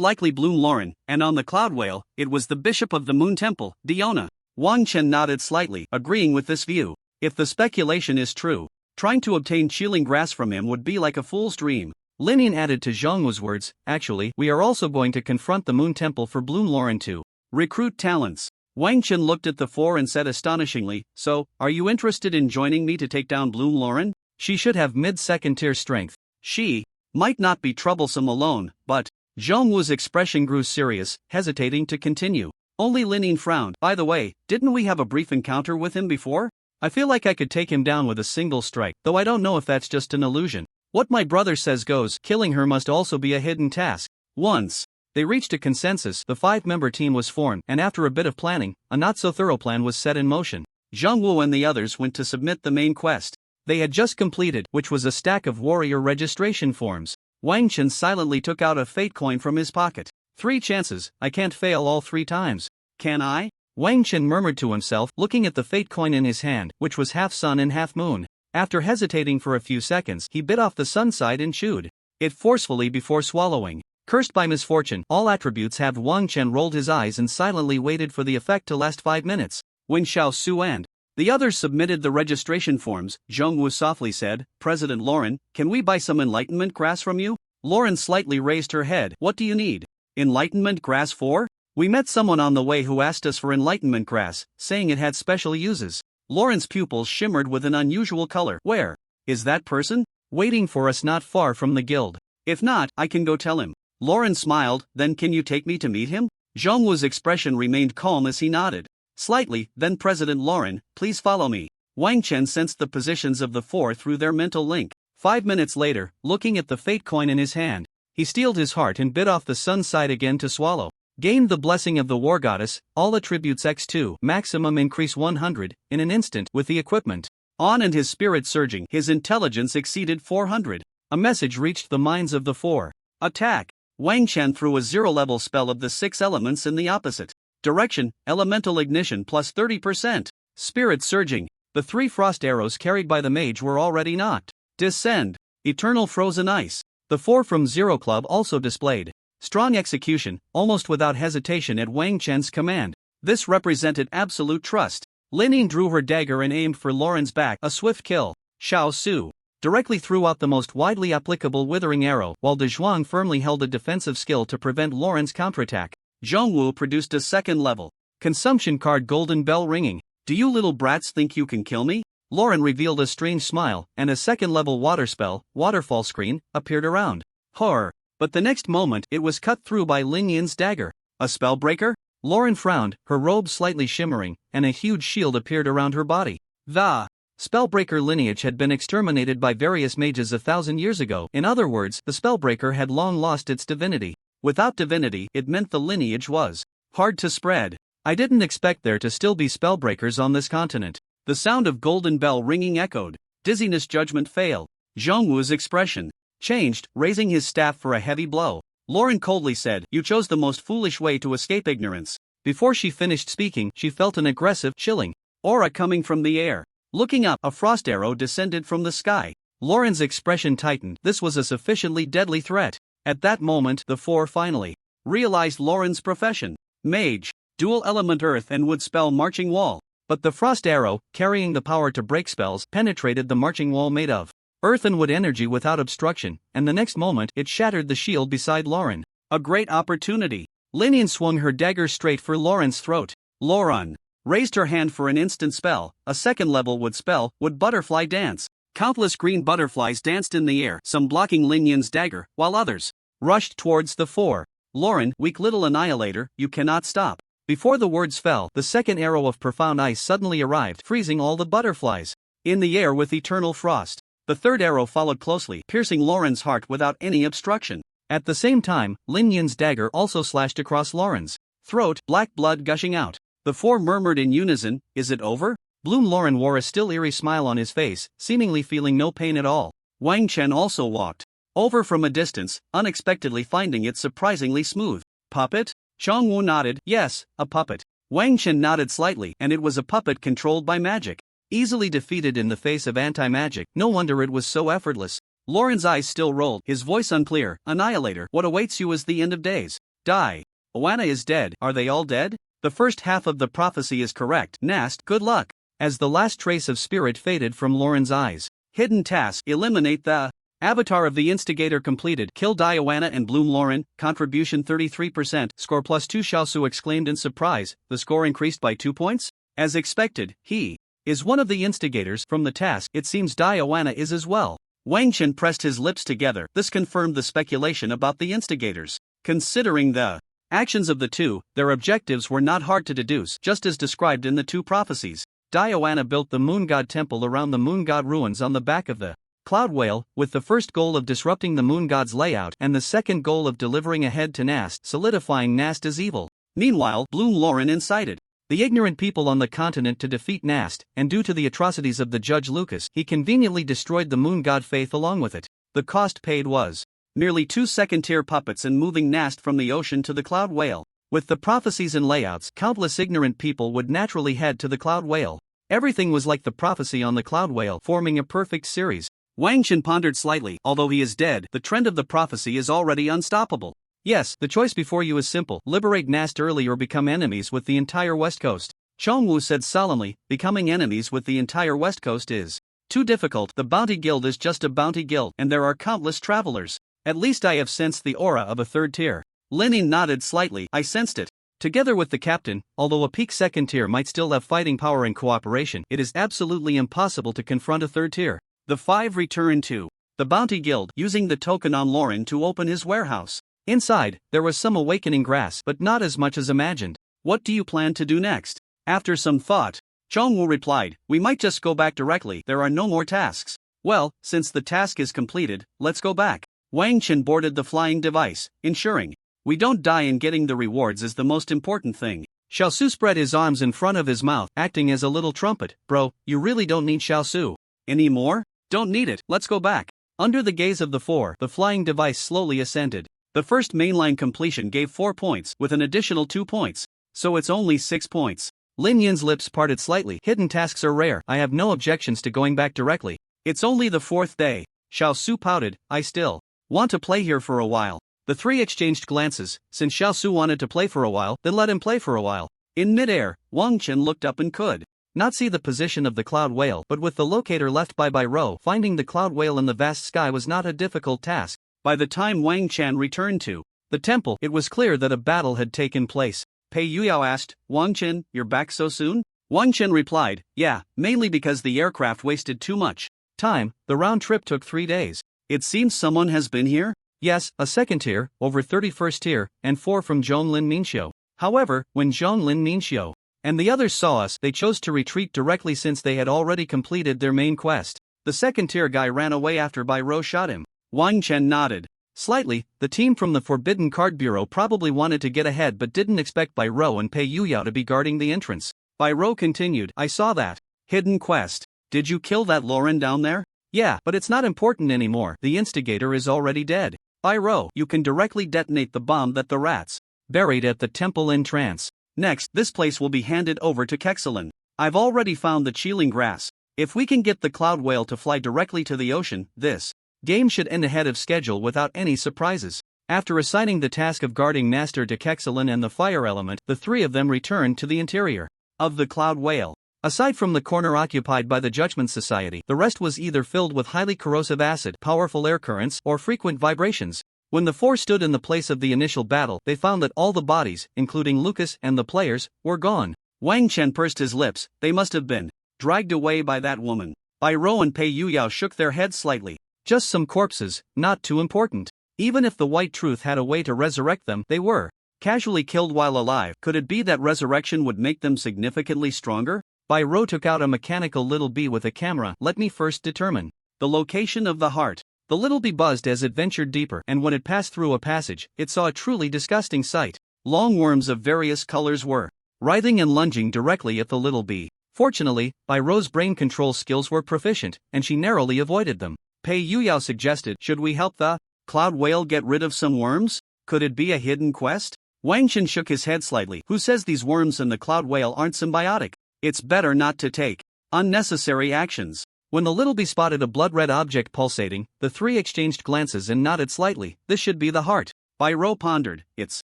likely Bloom Lauren, and on the Cloud Whale, it was the Bishop of the Moon Temple, Diona. Wang Chen nodded slightly, agreeing with this view. If the speculation is true, trying to obtain chilling grass from him would be like a fool's dream. Linian added to Zhongwu's words, actually, we are also going to confront the Moon Temple for Bloom Lauren to recruit talents. Wang Chen looked at the four and said astonishingly, so, are you interested in joining me to take down Bloom Lauren? She should have mid-second tier strength. She might not be troublesome alone, but Zhongwu's expression grew serious, hesitating to continue. Only Linian frowned. By the way, didn't we have a brief encounter with him before? I feel like I could take him down with a single strike, though I don't know if that's just an illusion. What my brother says goes, killing her must also be a hidden task. Once they reached a consensus, the 5-member team was formed, and after a bit of planning, a not-so-thorough plan was set in motion. Zhongwu and the others went to submit the main quest they had just completed, which was a stack of warrior registration forms. Wang Chen silently took out a fate coin from his pocket. 3 chances, I can't fail all 3 times. Can I? Wang Chen murmured to himself, looking at the fate coin in his hand, which was half sun and half moon. After hesitating for a few seconds, he bit off the sun side and chewed it forcefully before swallowing. Cursed by misfortune, all attributes have. Wang Chen rolled his eyes and silently waited for the effect to last 5 minutes. When Xiao Su and the others submitted the registration forms, Zhongwu softly said, President Lauren, can we buy some enlightenment grass from you? Lauren slightly raised her head. What do you need enlightenment grass for? We met someone on the way who asked us for enlightenment grass, saying it had special uses. Lauren's pupils shimmered with an unusual color. Where is that person? Waiting for us not far from the guild. If not, I can go tell him. Lauren smiled. Then can you take me to meet him? Zhongwu's expression remained calm as he nodded slightly. Then President Lauren, please follow me. Wang Chen sensed the positions of the four through their mental link. 5 minutes later, looking at the fate coin in his hand, he steeled his heart and bit off the sun side again to swallow. Gained the blessing of the war goddess, all attributes x2, maximum increase 100, in an instant with the equipment on and his spirit surging, his intelligence exceeded 400. A message reached the minds of the four. Attack! Wang Chen threw a 0-level spell of the 6 elements in the opposite direction, elemental ignition plus 30%. Spirit surging. The 3 frost arrows carried by the mage were already knocked. Descend. Eternal frozen ice. The 4 from Zero Club also displayed strong execution, almost without hesitation at Wang Chen's command. This represented absolute trust. Linian drew her dagger and aimed for Lauren's back, a swift kill. Xiao Su directly threw out the most widely applicable withering arrow, while De Zhuang firmly held a defensive skill to prevent Lauren's counterattack. Zhongwu produced a 2nd-level consumption card. Golden bell ringing. Do you little brats think you can kill me? Lauren revealed a strange smile, and a 2nd-level water spell, waterfall screen, appeared around her. But the next moment, it was cut through by Linian's dagger. A spellbreaker? Lauren frowned, her robe slightly shimmering, and a huge shield appeared around her body. The spellbreaker lineage had been exterminated by various mages 1,000 years ago. In other words, the spellbreaker had long lost its divinity. Without divinity, it meant the lineage was hard to spread. I didn't expect there to still be spellbreakers on this continent. The sound of golden bell ringing echoed. Dizziness judgment failed. Zhongwu's expression changed, raising his staff for a heavy blow. Lauren coldly said, you chose the most foolish way to escape ignorance. Before she finished speaking, she felt an aggressive, chilling aura coming from the air. Looking up, a frost arrow descended from the sky. Lauren's expression tightened. This was a sufficiently deadly threat. At that moment, the four finally realized Lauren's profession. Mage, dual element earth and wood spell marching wall. But the frost arrow, carrying the power to break spells, penetrated the marching wall made of earth and wood energy without obstruction, and the next moment it shattered the shield beside Lauren. A great opportunity. Linian swung her dagger straight for Lauren's throat. Lauren raised her hand for an instant spell, a 2nd-level wood spell, wood butterfly dance. Countless green butterflies danced in the air, some blocking Linian's dagger, while others rushed towards the four. Lauren, weak little annihilator, you cannot stop. Before the words fell, the second arrow of profound ice suddenly arrived, freezing all the butterflies in the air with eternal frost. The third arrow followed closely, piercing Lauren's heart without any obstruction. At the same time, Lin Yun's dagger also slashed across Lauren's throat, black blood gushing out. The four murmured in unison, "Is it over?" Bloom Lauren wore a still eerie smile on his face, seemingly feeling no pain at all. Wang Chen also walked over from a distance, unexpectedly finding it surprisingly smooth. "Puppet?" Chong Wu nodded. "Yes, a puppet." Wang Chen nodded slightly, and it was a puppet controlled by magic. Easily defeated in the face of anti-magic, no wonder it was so effortless. Lauren's eyes still rolled, his voice unclear. "Annihilator, what awaits you is the end of days. Die. Oana is dead. Are they all dead? The first half of the prophecy is correct. Nast, good luck." As the last trace of spirit faded from Lauren's eyes. Hidden task: eliminate the avatar of the instigator completed. Kill Diana and Bloom Lauren. Contribution 33%. Score +2. Xiaosu exclaimed in surprise. The score increased by 2 points? As expected, he is one of the instigators. From the task, it seems Diana is as well. Wang Chen pressed his lips together. This confirmed the speculation about the instigators. Considering the actions of the two, their objectives were not hard to deduce, just as described in the two prophecies. Diana built the moon god temple around the moon god ruins on the back of the cloud whale, with the first goal of disrupting the moon god's layout and the second goal of delivering a head to Nast, solidifying Nast as evil. Meanwhile, Bloom Lauren incited the ignorant people on the continent to defeat Nast, and due to the atrocities of the Judge Lucas, he conveniently destroyed the moon god faith along with it. The cost paid was merely 2 second-tier puppets and moving Nast from the ocean to the cloud whale. With the prophecies and layouts, countless ignorant people would naturally head to the cloud whale. Everything was like the prophecy on the cloud whale, forming a perfect series. Wang Chen pondered slightly. Although he is dead, the trend of the prophecy is already unstoppable. Yes, the choice before you is simple: liberate Nast early or become enemies with the entire West Coast. Chongwu said solemnly, becoming enemies with the entire West Coast is too difficult. The Bounty Guild is just a bounty guild, and there are countless travelers. At least I have sensed the aura of a third tier. Linin nodded slightly. I sensed it. Together with the captain, although a peak second tier might still have fighting power and cooperation, it is absolutely impossible to confront a third tier. The five returned to the Bounty Guild, using the token on Lauren to open his warehouse. Inside, there was some awakening grass, but not as much as imagined. What do you plan to do next? After some thought, Chongwu replied, we might just go back directly. There are no more tasks. Well, since the task is completed, let's go back. Wang Chen boarded the flying device, ensuring we don't die, and getting the rewards is the most important thing. Xiaosu spread his arms in front of his mouth, acting as a little trumpet. Bro, you really don't need Xiaosu anymore? Don't need it, let's go back. Under the gaze of the four, the flying device slowly ascended. The first mainline completion gave 4 points, with an additional 2 points. So it's only 6 points. Lin Yin's lips parted slightly. Hidden tasks are rare. I have no objections to going back directly. It's only the 4th day. Xiaosu pouted. I still want to play here for a while. The three exchanged glances. Since Xiaosu wanted to play for a while, then let him play for a while. In midair, Wang Chen looked up and could not see the position of the cloud whale, but with the locator left by Ro, finding the cloud whale in the vast sky was not a difficult task. By the time Wang Chen returned to the temple, it was clear that a battle had taken place. Pei Yuyao asked, Wang Chen, you're back so soon? Wang Chen replied, yeah, mainly because the aircraft wasted too much time. The round trip took 3 days. It seems someone has been here? Yes, a second tier, over 31st tier, and 4 from Zhonglin Minxiu. However, when Zhonglin Minxiu and the others saw us, they chose to retreat directly since they had already completed their main quest. The second tier guy ran away after Ro shot him. Wang Chen nodded slightly. The team from the Forbidden Card Bureau probably wanted to get ahead but didn't expect Ro and Pei Yuyao to be guarding the entrance. Ro continued, I saw that hidden quest. Did you kill that Lauren down there? Yeah, but it's not important anymore. The instigator is already dead. Ro, you can directly detonate the bomb that the rats buried at the temple in trance. Next, this place will be handed over to Kexelin. I've already found the Cheeling grass. If we can get the cloud whale to fly directly to the ocean, this game should end ahead of schedule without any surprises. After assigning the task of guarding Nastor to Kexelin and the fire element, the three of them returned to the interior of the cloud whale. Aside from the corner occupied by the Judgment Society, the rest was either filled with highly corrosive acid, powerful air currents, or frequent vibrations. When the four stood in the place of the initial battle, they found that all the bodies, including Lucas and the players, were gone. Wang Chen pursed his lips. They must have been dragged away by that woman. Ro and Pei Yuyao shook their heads slightly. Just some corpses, not too important. Even if the White Truth had a way to resurrect them, they were Casually killed while alive. Could it be that resurrection would make them significantly stronger? Ro took out a mechanical little bee with a camera. Let me first determine the location of the heart. The little bee buzzed as it ventured deeper, and when it passed through a passage, it saw a truly disgusting sight. Long worms of various colors were writhing and lunging directly at the little bee. Fortunately, Ro's brain control skills were proficient, and she narrowly avoided them. Pei Yuyao suggested, should we help the cloud whale get rid of some worms? Could it be a hidden quest? Wang Chen shook his head slightly. Who says these worms and the cloud whale aren't symbiotic? It's better not to take unnecessary actions. When the little bee spotted a blood-red object pulsating, the three exchanged glances and nodded slightly. This should be the heart. Ro pondered. It's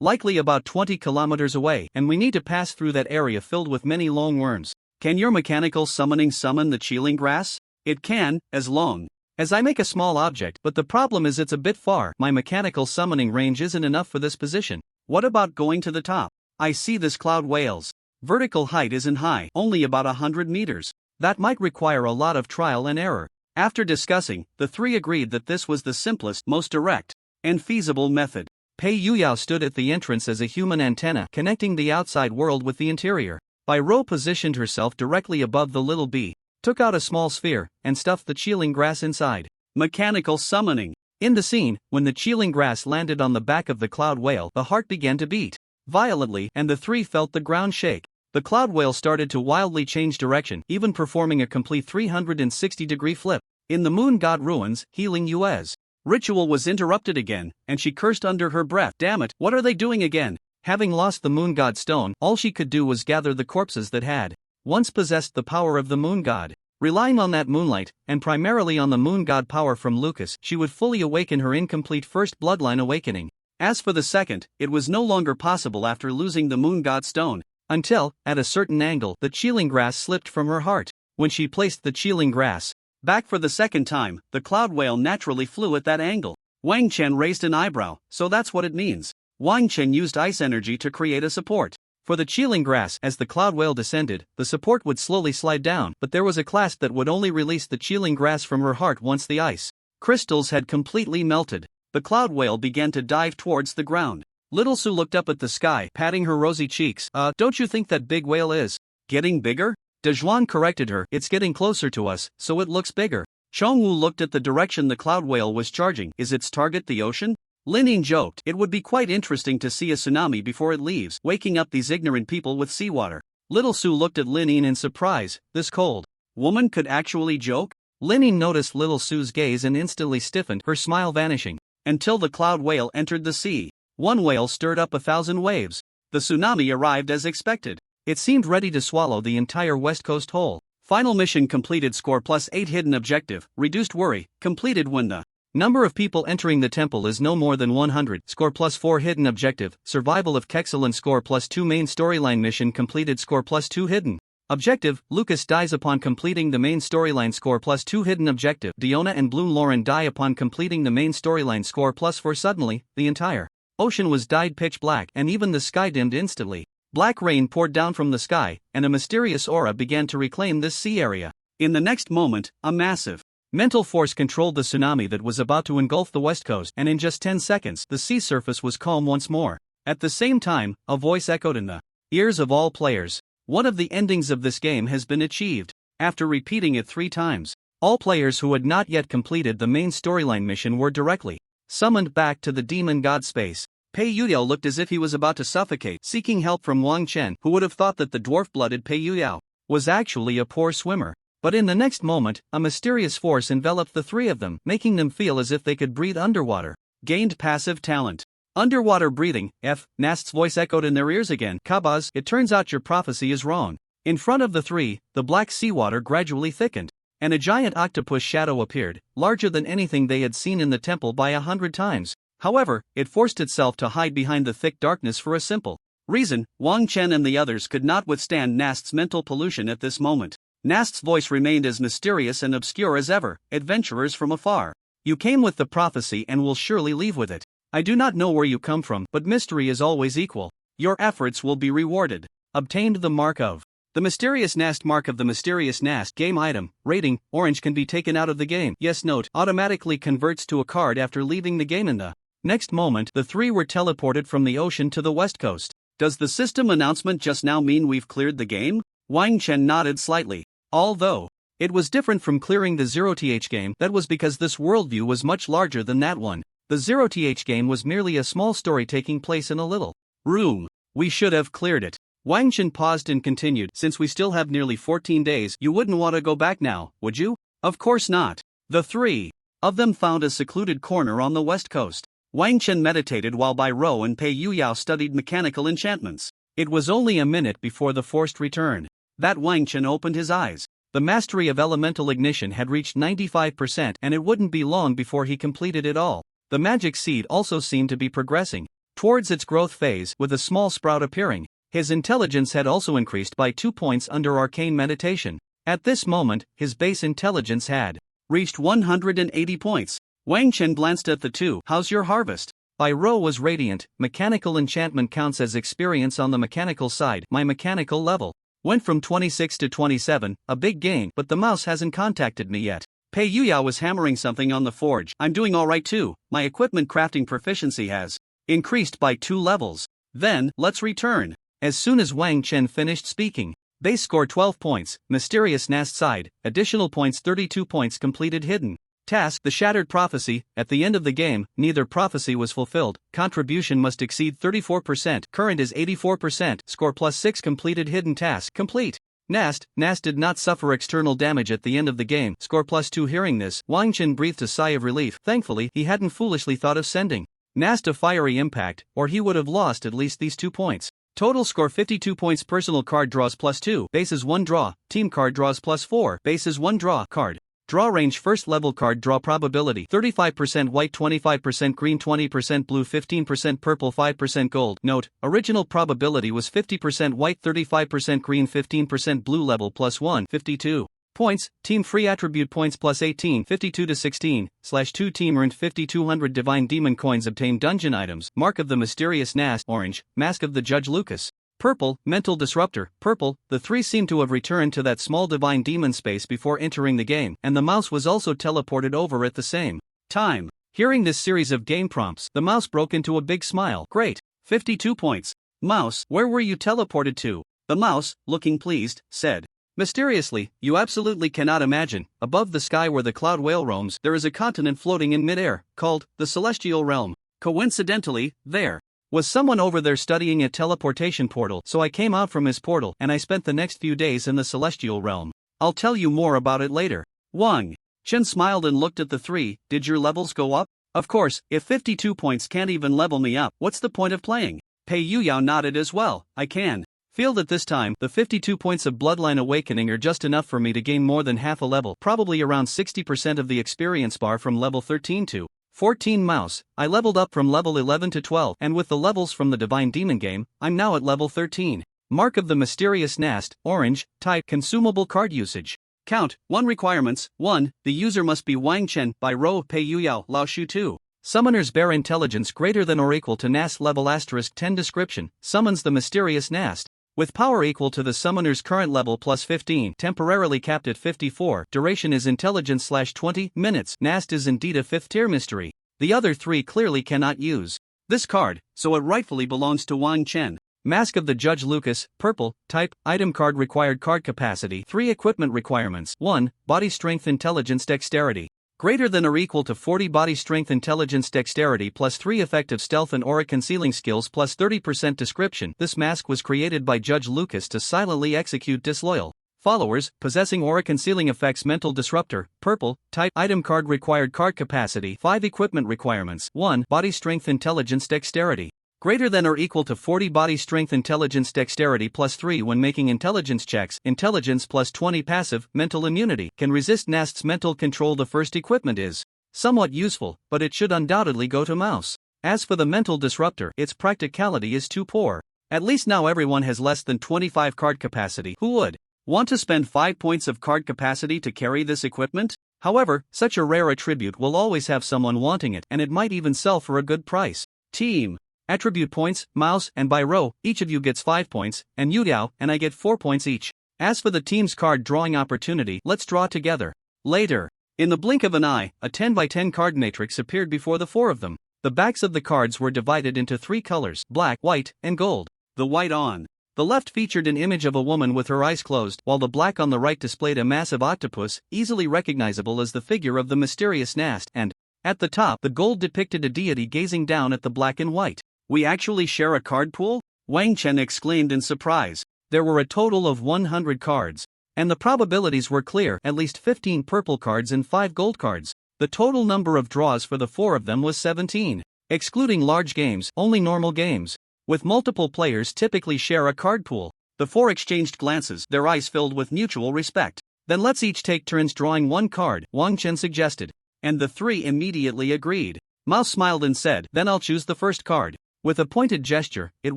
likely about 20 kilometers away, and we need to pass through that area filled with many long worms. Can your mechanical summoning summon the chilling grass? It can, as long as I make a small object, but the problem is it's a bit far. My mechanical summoning range isn't enough for this position. What about going to the top? I see this cloud whale's vertical height isn't high, only about 100 meters. That might require a lot of trial and error. After discussing, the three agreed that this was the simplest, most direct, and feasible method. Pei Yuyao stood at the entrance as a human antenna connecting the outside world with the interior. Ro positioned herself directly above the little bee, took out a small sphere, and stuffed the chilling grass inside. Mechanical summoning. In the scene, when the chilling grass landed on the back of the cloud whale, the heart began to beat violently, and the three felt the ground shake. The cloud whale started to wildly change direction, even performing a complete 360-degree flip. In the moon god ruins, healing Yue's ritual was interrupted again, and she cursed under her breath. Damn it, what are they doing again? Having lost the moon god stone, all she could do was gather the corpses that had once possessed the power of the moon god. Relying on that moonlight, and primarily on the moon god power from Lucas, she would fully awaken her incomplete first bloodline awakening. As for the second, it was no longer possible after losing the moon god stone. Until, at a certain angle, the chilling grass slipped from her heart. When she placed the chilling grass back for the second time, the cloud whale naturally flew at that angle. Wang Chen raised an eyebrow. So that's what it means. Wang Chen used ice energy to create a support for the chilling grass. As the cloud whale descended, the support would slowly slide down, but there was a clasp that would only release the chilling grass from her heart once the ice crystals had completely melted. The cloud whale began to dive towards the ground. Little Su looked up at the sky, patting her rosy cheeks. Don't you think that big whale is getting bigger? Dezhuan corrected her. It's getting closer to us, so it looks bigger. Chongwu looked at the direction the cloud whale was charging. Is its target the ocean? Linin joked. It would be quite interesting to see a tsunami before it leaves, waking up these ignorant people with seawater. Little Su looked at Linin in surprise. This cold woman could actually joke? Linin noticed Little Su's gaze and instantly stiffened, her smile vanishing. Until the cloud whale entered the sea. One whale stirred up 1,000 waves. The tsunami arrived as expected. It seemed ready to swallow the entire west coast whole. Final mission completed. Score +8 hidden objective, reduced worry, completed when the number of people entering the temple is no more than 100. Score +4 hidden objective, survival of Kexelen. Score +2 main storyline mission completed. Score +2 hidden objective, Lucas dies upon completing the main storyline. Score +2 hidden objective, Diona and Bloom Lauren die upon completing the main storyline. Score +4 suddenly, the entire ocean was dyed pitch black and even the sky dimmed instantly. Black rain poured down from the sky, and a mysterious aura began to reclaim this sea area. In the next moment, a massive mental force controlled the tsunami that was about to engulf the west coast, and in just 10 seconds, the sea surface was calm once more. At the same time, a voice echoed in the ears of all players. One of the endings of this game has been achieved. After repeating it 3 times, all players who had not yet completed the main storyline mission were directly summoned back to the demon god space. Pei Yuyao looked as if he was about to suffocate, seeking help from Wang Chen, who would have thought that the dwarf-blooded Pei Yuyao was actually a poor swimmer. But in the next moment, a mysterious force enveloped the three of them, making them feel as if they could breathe underwater. Gained passive talent. Underwater breathing. Nast's voice echoed in their ears again. Kabaz, it turns out your prophecy is wrong. In front of the three, the black seawater gradually thickened, and a giant octopus shadow appeared, larger than anything they had seen in the temple by 100 times. However, it forced itself to hide behind the thick darkness for a simple reason. Wang Chen and the others could not withstand Nast's mental pollution at this moment. Nast's voice remained as mysterious and obscure as ever. Adventurers from afar, you came with the prophecy and will surely leave with it. I do not know where you come from, but mystery is always equal. Your efforts will be rewarded. Obtained the mark of the mysterious Nast. Mark of the mysterious Nast. Game item, rating, orange. Can be taken out of the game. Yes. Note, automatically converts to a card after leaving the game. In the Next moment, the three were teleported from the ocean to the west coast. Does the system announcement just now mean we've cleared the game? Wang Chen nodded slightly. Although it was different from clearing the 0th game, that was because this worldview was much larger than that one. The 0th game was merely a small story taking place in a little room. We should have cleared it. Wang Chen paused and continued, since we still have nearly 14 days, you wouldn't want to go back now, would you? Of course not. The three of them found a secluded corner on the west coast. Wang Chen meditated while Bai Rou and Pei Yuyao studied mechanical enchantments. It was only a minute before the forced return that Wang Chen opened his eyes. The mastery of elemental ignition had reached 95%, and it wouldn't be long before he completed it all. The magic seed also seemed to be progressing towards its growth phase, with a small sprout appearing. His intelligence had also increased by 2 points under arcane meditation. At this moment, his base intelligence had reached 180 points. Wang Chen glanced at the two. How's your harvest? Bai Rou was radiant. Mechanical enchantment counts as experience on the mechanical side. My mechanical level went from 26 to 27, a big gain, but the mouse hasn't contacted me yet. Pei Yuyao was hammering something on the forge. I'm doing alright too. My equipment crafting proficiency has increased by 2 levels. Then, let's return. As soon as Wang Chen finished speaking, base score 12 points, mysterious nast side, additional points 32 points completed hidden task, the shattered prophecy. At the end of the game, neither prophecy was fulfilled. Contribution must exceed 34%, current is 84%, score plus 6 completed hidden task complete. Nast did not suffer external damage at the end of the game, score plus 2. Hearing this, Wang Chen breathed a sigh of relief. Thankfully, he hadn't foolishly thought of sending Nast a fiery impact, or he would have lost at least these 2 points. Total score 52 points. Personal card draws plus 2, bases 1 draw, team card draws plus 4, bases 1 draw, card draw range. First level card draw probability 35% white, 25% green, 20% blue, 15% purple, 5% gold. Note, original probability was 50% white, 35% green, 15% blue. Level plus 1, 52 points. Team free attribute points plus 18, 52 to 16/2. Team earned 5200 divine demon coins. Obtained dungeon items. Mark of the mysterious Nast, orange, mask of the Judge Lucas, purple, mental disruptor, purple. The three seemed to have returned to that small divine demon space before entering the game, and the mouse was also teleported over at the same time. Hearing this series of game prompts, the mouse broke into a big smile. Great, 52 points. Mouse, where were you teleported to? The mouse, looking pleased, said mysteriously, you absolutely cannot imagine. Above the sky where the cloud whale roams, there is a continent floating in midair, called the Celestial Realm. Coincidentally, there was someone over there studying a teleportation portal, so I came out from his portal and I spent the next few days in the Celestial Realm. I'll tell you more about it later. Wang Chen smiled and looked at the three. Did your levels go up? Of course, if 52 points can't even level me up, what's the point of playing? Pei Yuyao nodded as well. I can feel that this time, the 52 points of Bloodline Awakening are just enough for me to gain more than half a level, probably around 60% of the experience bar from level 13 to 14. Mouse, I leveled up from level 11 to 12, and with the levels from the Divine Demon game, I'm now at level 13. Mark of the mysterious Nast, orange, type, consumable card usage. Count, 1 requirements, 1, the user must be Wang Chen, Bai Rou, Pei Yuyao, Lao Shu 2. Summoners bear intelligence greater than or equal to Nast level *10. Description, summons the mysterious Nast with power equal to the summoner's current level plus 15, temporarily capped at 54, duration is intelligence/20 minutes. Nast is indeed a 5th tier mystery. The other 3 clearly cannot use this card, so it rightfully belongs to Wang Chen. Mask of the Judge Lucas, purple, type, item card required card capacity, 3 equipment requirements, 1, body strength intelligence dexterity. Greater than or equal to 40 body strength intelligence dexterity plus 3 effective stealth and aura concealing skills plus 30% description. This mask was created by Judge Lucas to silently execute disloyal followers, possessing aura concealing effects. Mental disruptor, purple, type, item card required card capacity, 5 equipment requirements, 1, body strength intelligence dexterity. Greater than or equal to 40 body strength intelligence dexterity plus 3 when making intelligence checks, intelligence plus 20 passive, mental immunity, can resist Nast's mental control. The first equipment is somewhat useful, but it should undoubtedly go to mouse. As for the mental disruptor, its practicality is too poor. At least now everyone has less than 25 card capacity. Who would want to spend 5 points of card capacity to carry this equipment? However, such a rare attribute will always have someone wanting it, and it might even sell for a good price. Team attribute points, Mouse and Bai Rou, each of you gets 5 points, and Yuyao and I get 4 points each. As for the team's card drawing opportunity, let's draw together. Later, in the blink of an eye, a 10 by 10 card matrix appeared before the 4 of them. The backs of the cards were divided into 3 colors: black, white, and gold. The white on the left featured an image of a woman with her eyes closed, while the black on the right displayed a massive octopus, easily recognizable as the figure of the mysterious Nast, and, at the top, the gold depicted a deity gazing down at the black and white. "We actually share a card pool?" Wang Chen exclaimed in surprise. There were a total of 100 cards. And the probabilities were clear: at least 15 purple cards and 5 gold cards. The total number of draws for the 4 of them was 17. Excluding large games, only normal games with multiple players typically share a card pool. The 4 exchanged glances, their eyes filled with mutual respect. "Then let's each take turns drawing 1 card," Wang Chen suggested. And the 3 immediately agreed. Mouse smiled and said, "Then I'll choose the first card." With a pointed gesture, it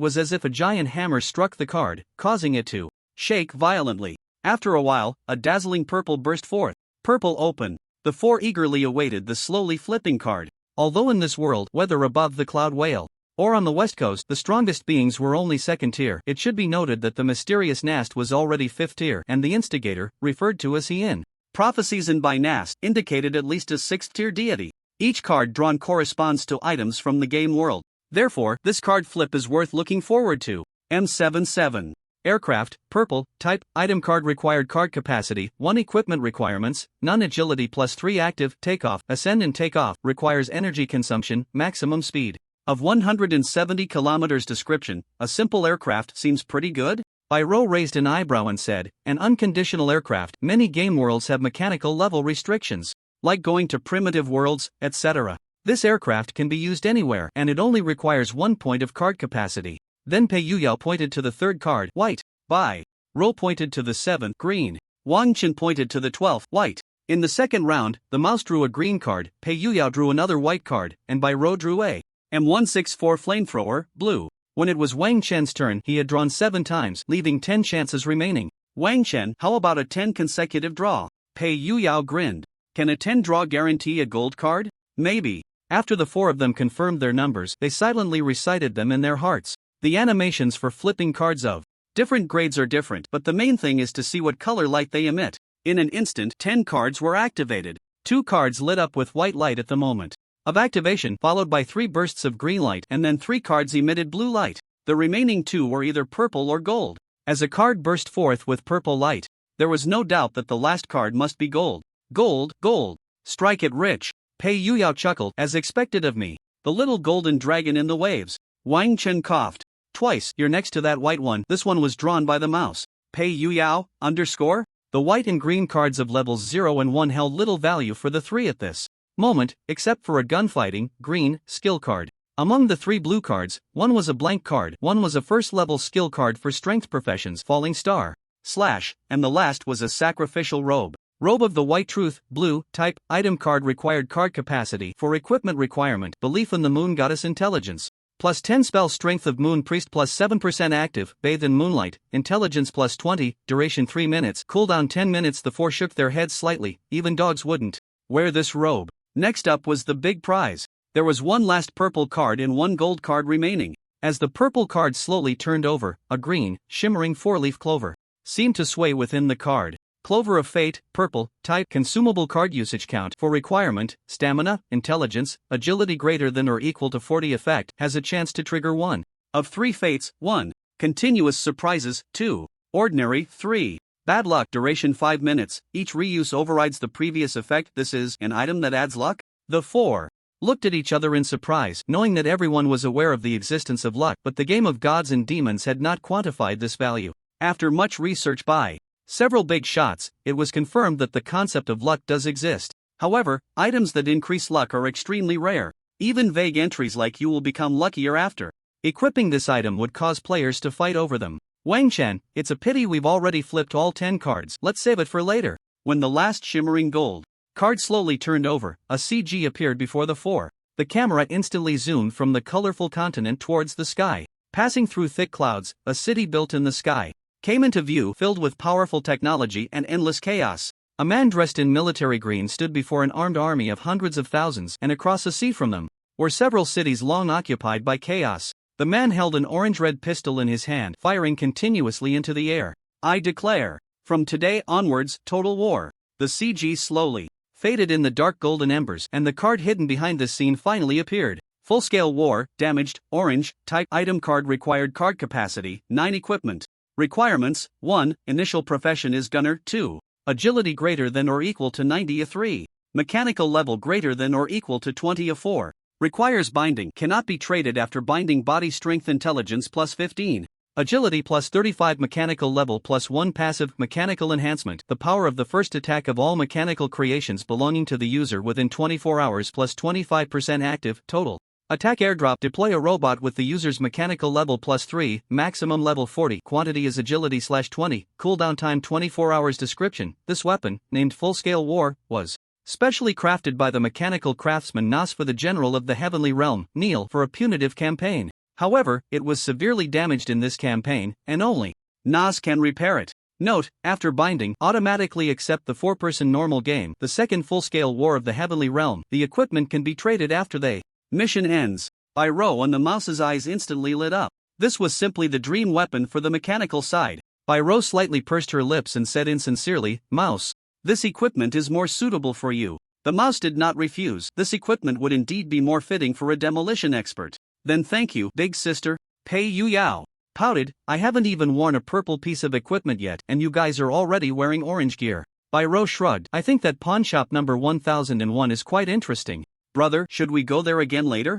was as if a giant hammer struck the card, causing it to shake violently. After a while, a dazzling purple burst forth. Purple open. The 4 eagerly awaited the slowly flipping card. Although in this world, whether above the cloud whale or on the west coast, the strongest beings were only 2nd tier, it should be noted that the mysterious Nast was already 5th tier, and the instigator, referred to as he in prophecies and by Nast, indicated at least a 6th tier deity. Each card drawn corresponds to items from the game world. Therefore, this card flip is worth looking forward to. M77. Aircraft, purple, type, item card required card capacity, 1 equipment requirements, none agility +3 active, takeoff, ascend and takeoff, requires energy consumption, maximum speed of 170 kilometers. Description: a simple aircraft seems pretty good? Pyro raised an eyebrow and said, an unconditional aircraft. Many game worlds have mechanical level restrictions, like going to primitive worlds, etc. This aircraft can be used anywhere, and it only requires 1 point of card capacity. Then Pei Yuyao pointed to the 3rd card, white. Bai Ro pointed to the 7th, green. Wang Chen pointed to the 12th, white. In the second round, the mouse drew a green card, Pei Yuyao drew another white card, and Bai Ro drew a M164 flamethrower, blue. When it was Wang Chen's turn, he had drawn 7 times, leaving 10 chances remaining. "Wang Chen, how about a 10 consecutive draw?" Pei Yuyao grinned. "Can a 10 draw guarantee a gold card?" "Maybe." After the 4 of them confirmed their numbers, they silently recited them in their hearts. The animations for flipping cards of different grades are different, but the main thing is to see what color light they emit. In an instant, 10 cards were activated. 2 cards lit up with white light at the moment of activation, followed by 3 bursts of green light, and then 3 cards emitted blue light. The remaining 2 were either purple or gold. As a card burst forth with purple light, there was no doubt that the last card must be gold. "Gold, gold. Strike it rich." Pei Yuyao chuckled, "as expected of me. The little golden dragon in the waves." Wang Chen coughed. "Twice, you're next to that white one." This one was drawn by the mouse. Pei Yuyao, underscore? The white and green cards of levels 0 and 1 held little value for the 3 at this moment, except for a gunfighting, green, skill card. Among the 3 blue cards, one was a blank card, one was a first-level skill card for strength professions, falling star, slash, and the last was a sacrificial robe. Robe of the White Truth, blue, type, item card required card capacity for equipment requirement, belief in the moon goddess intelligence. +10 spell strength of moon priest +7% active, bathe in moonlight, intelligence +20, duration 3 minutes, cooldown 10 minutes. The 4 shook their heads slightly, even dogs wouldn't wear this robe. Next up was the big prize. There was 1 last purple card and 1 gold card remaining. As the purple card slowly turned over, a green, shimmering 4-leaf clover seemed to sway within the card. Clover of Fate, purple, type, consumable card usage count for requirement, stamina, intelligence, agility greater than or equal to 40 effect, has a chance to trigger 1 of 3 fates, 1. Continuous surprises, 2. Ordinary, 3. Bad luck, duration 5 minutes, each reuse overrides the previous effect. This is an item that adds luck? The 4 looked at each other in surprise, knowing that everyone was aware of the existence of luck, but the game of gods and demons had not quantified this value. After much research by several big shots, it was confirmed that the concept of luck does exist. However, items that increase luck are extremely rare. Even vague entries like "you will become luckier after equipping this item" would cause players to fight over them. Wang Chen, it's a pity we've already flipped all 10 cards. Let's save it for later. When the last shimmering gold card slowly turned over, a CG appeared before the 4. The camera instantly zoomed from the colorful continent towards the sky. Passing through thick clouds, a city built in the sky came into view, filled with powerful technology and endless chaos. A man dressed in military green stood before an armed army of hundreds of thousands, and across the sea from them were several cities long occupied by chaos. The man held an orange-red pistol in his hand, firing continuously into the air. "I declare, from today onwards, total war." The CG slowly faded in the dark golden embers, and the card hidden behind the scene finally appeared. Full-scale war, damaged, orange, type item card required card capacity, 9 equipment. Requirements, 1, initial profession is gunner, 2, agility greater than or equal to 90 a 3, mechanical level greater than or equal to 20 a 4. Requires binding, cannot be traded after binding body strength intelligence plus 15. Agility plus 35 mechanical level plus 1 passive mechanical enhancement. The power of the first attack of all mechanical creations belonging to the user within 24 hours plus 25% active, total. Attack airdrop. Deploy a robot with the user's mechanical level plus 3, maximum level 40. Quantity is agility /20, cooldown time 24 hours. Description. This weapon, named Full-Scale War, was specially crafted by the mechanical craftsman Nas for the general of the Heavenly Realm, Neil, for a punitive campaign. However, it was severely damaged in this campaign, and only Nas can repair it. Note, after binding, automatically accept the 4-person normal game, the second full-scale war of the Heavenly Realm. The equipment can be traded after the mission ends. By Ro, and the mouse's eyes instantly lit up. This was simply the dream weapon for the mechanical side. By Ro slightly pursed her lips and said insincerely, "Mouse, this equipment is more suitable for you." The mouse did not refuse. This equipment would indeed be more fitting for a demolition expert. "Then thank you, big sister." Pei Yu Yao pouted, "I haven't even worn a purple piece of equipment yet, and you guys are already wearing orange gear." By Ro shrugged, "I think that pawn shop number 1001 is quite interesting. Brother, should we go there again later?"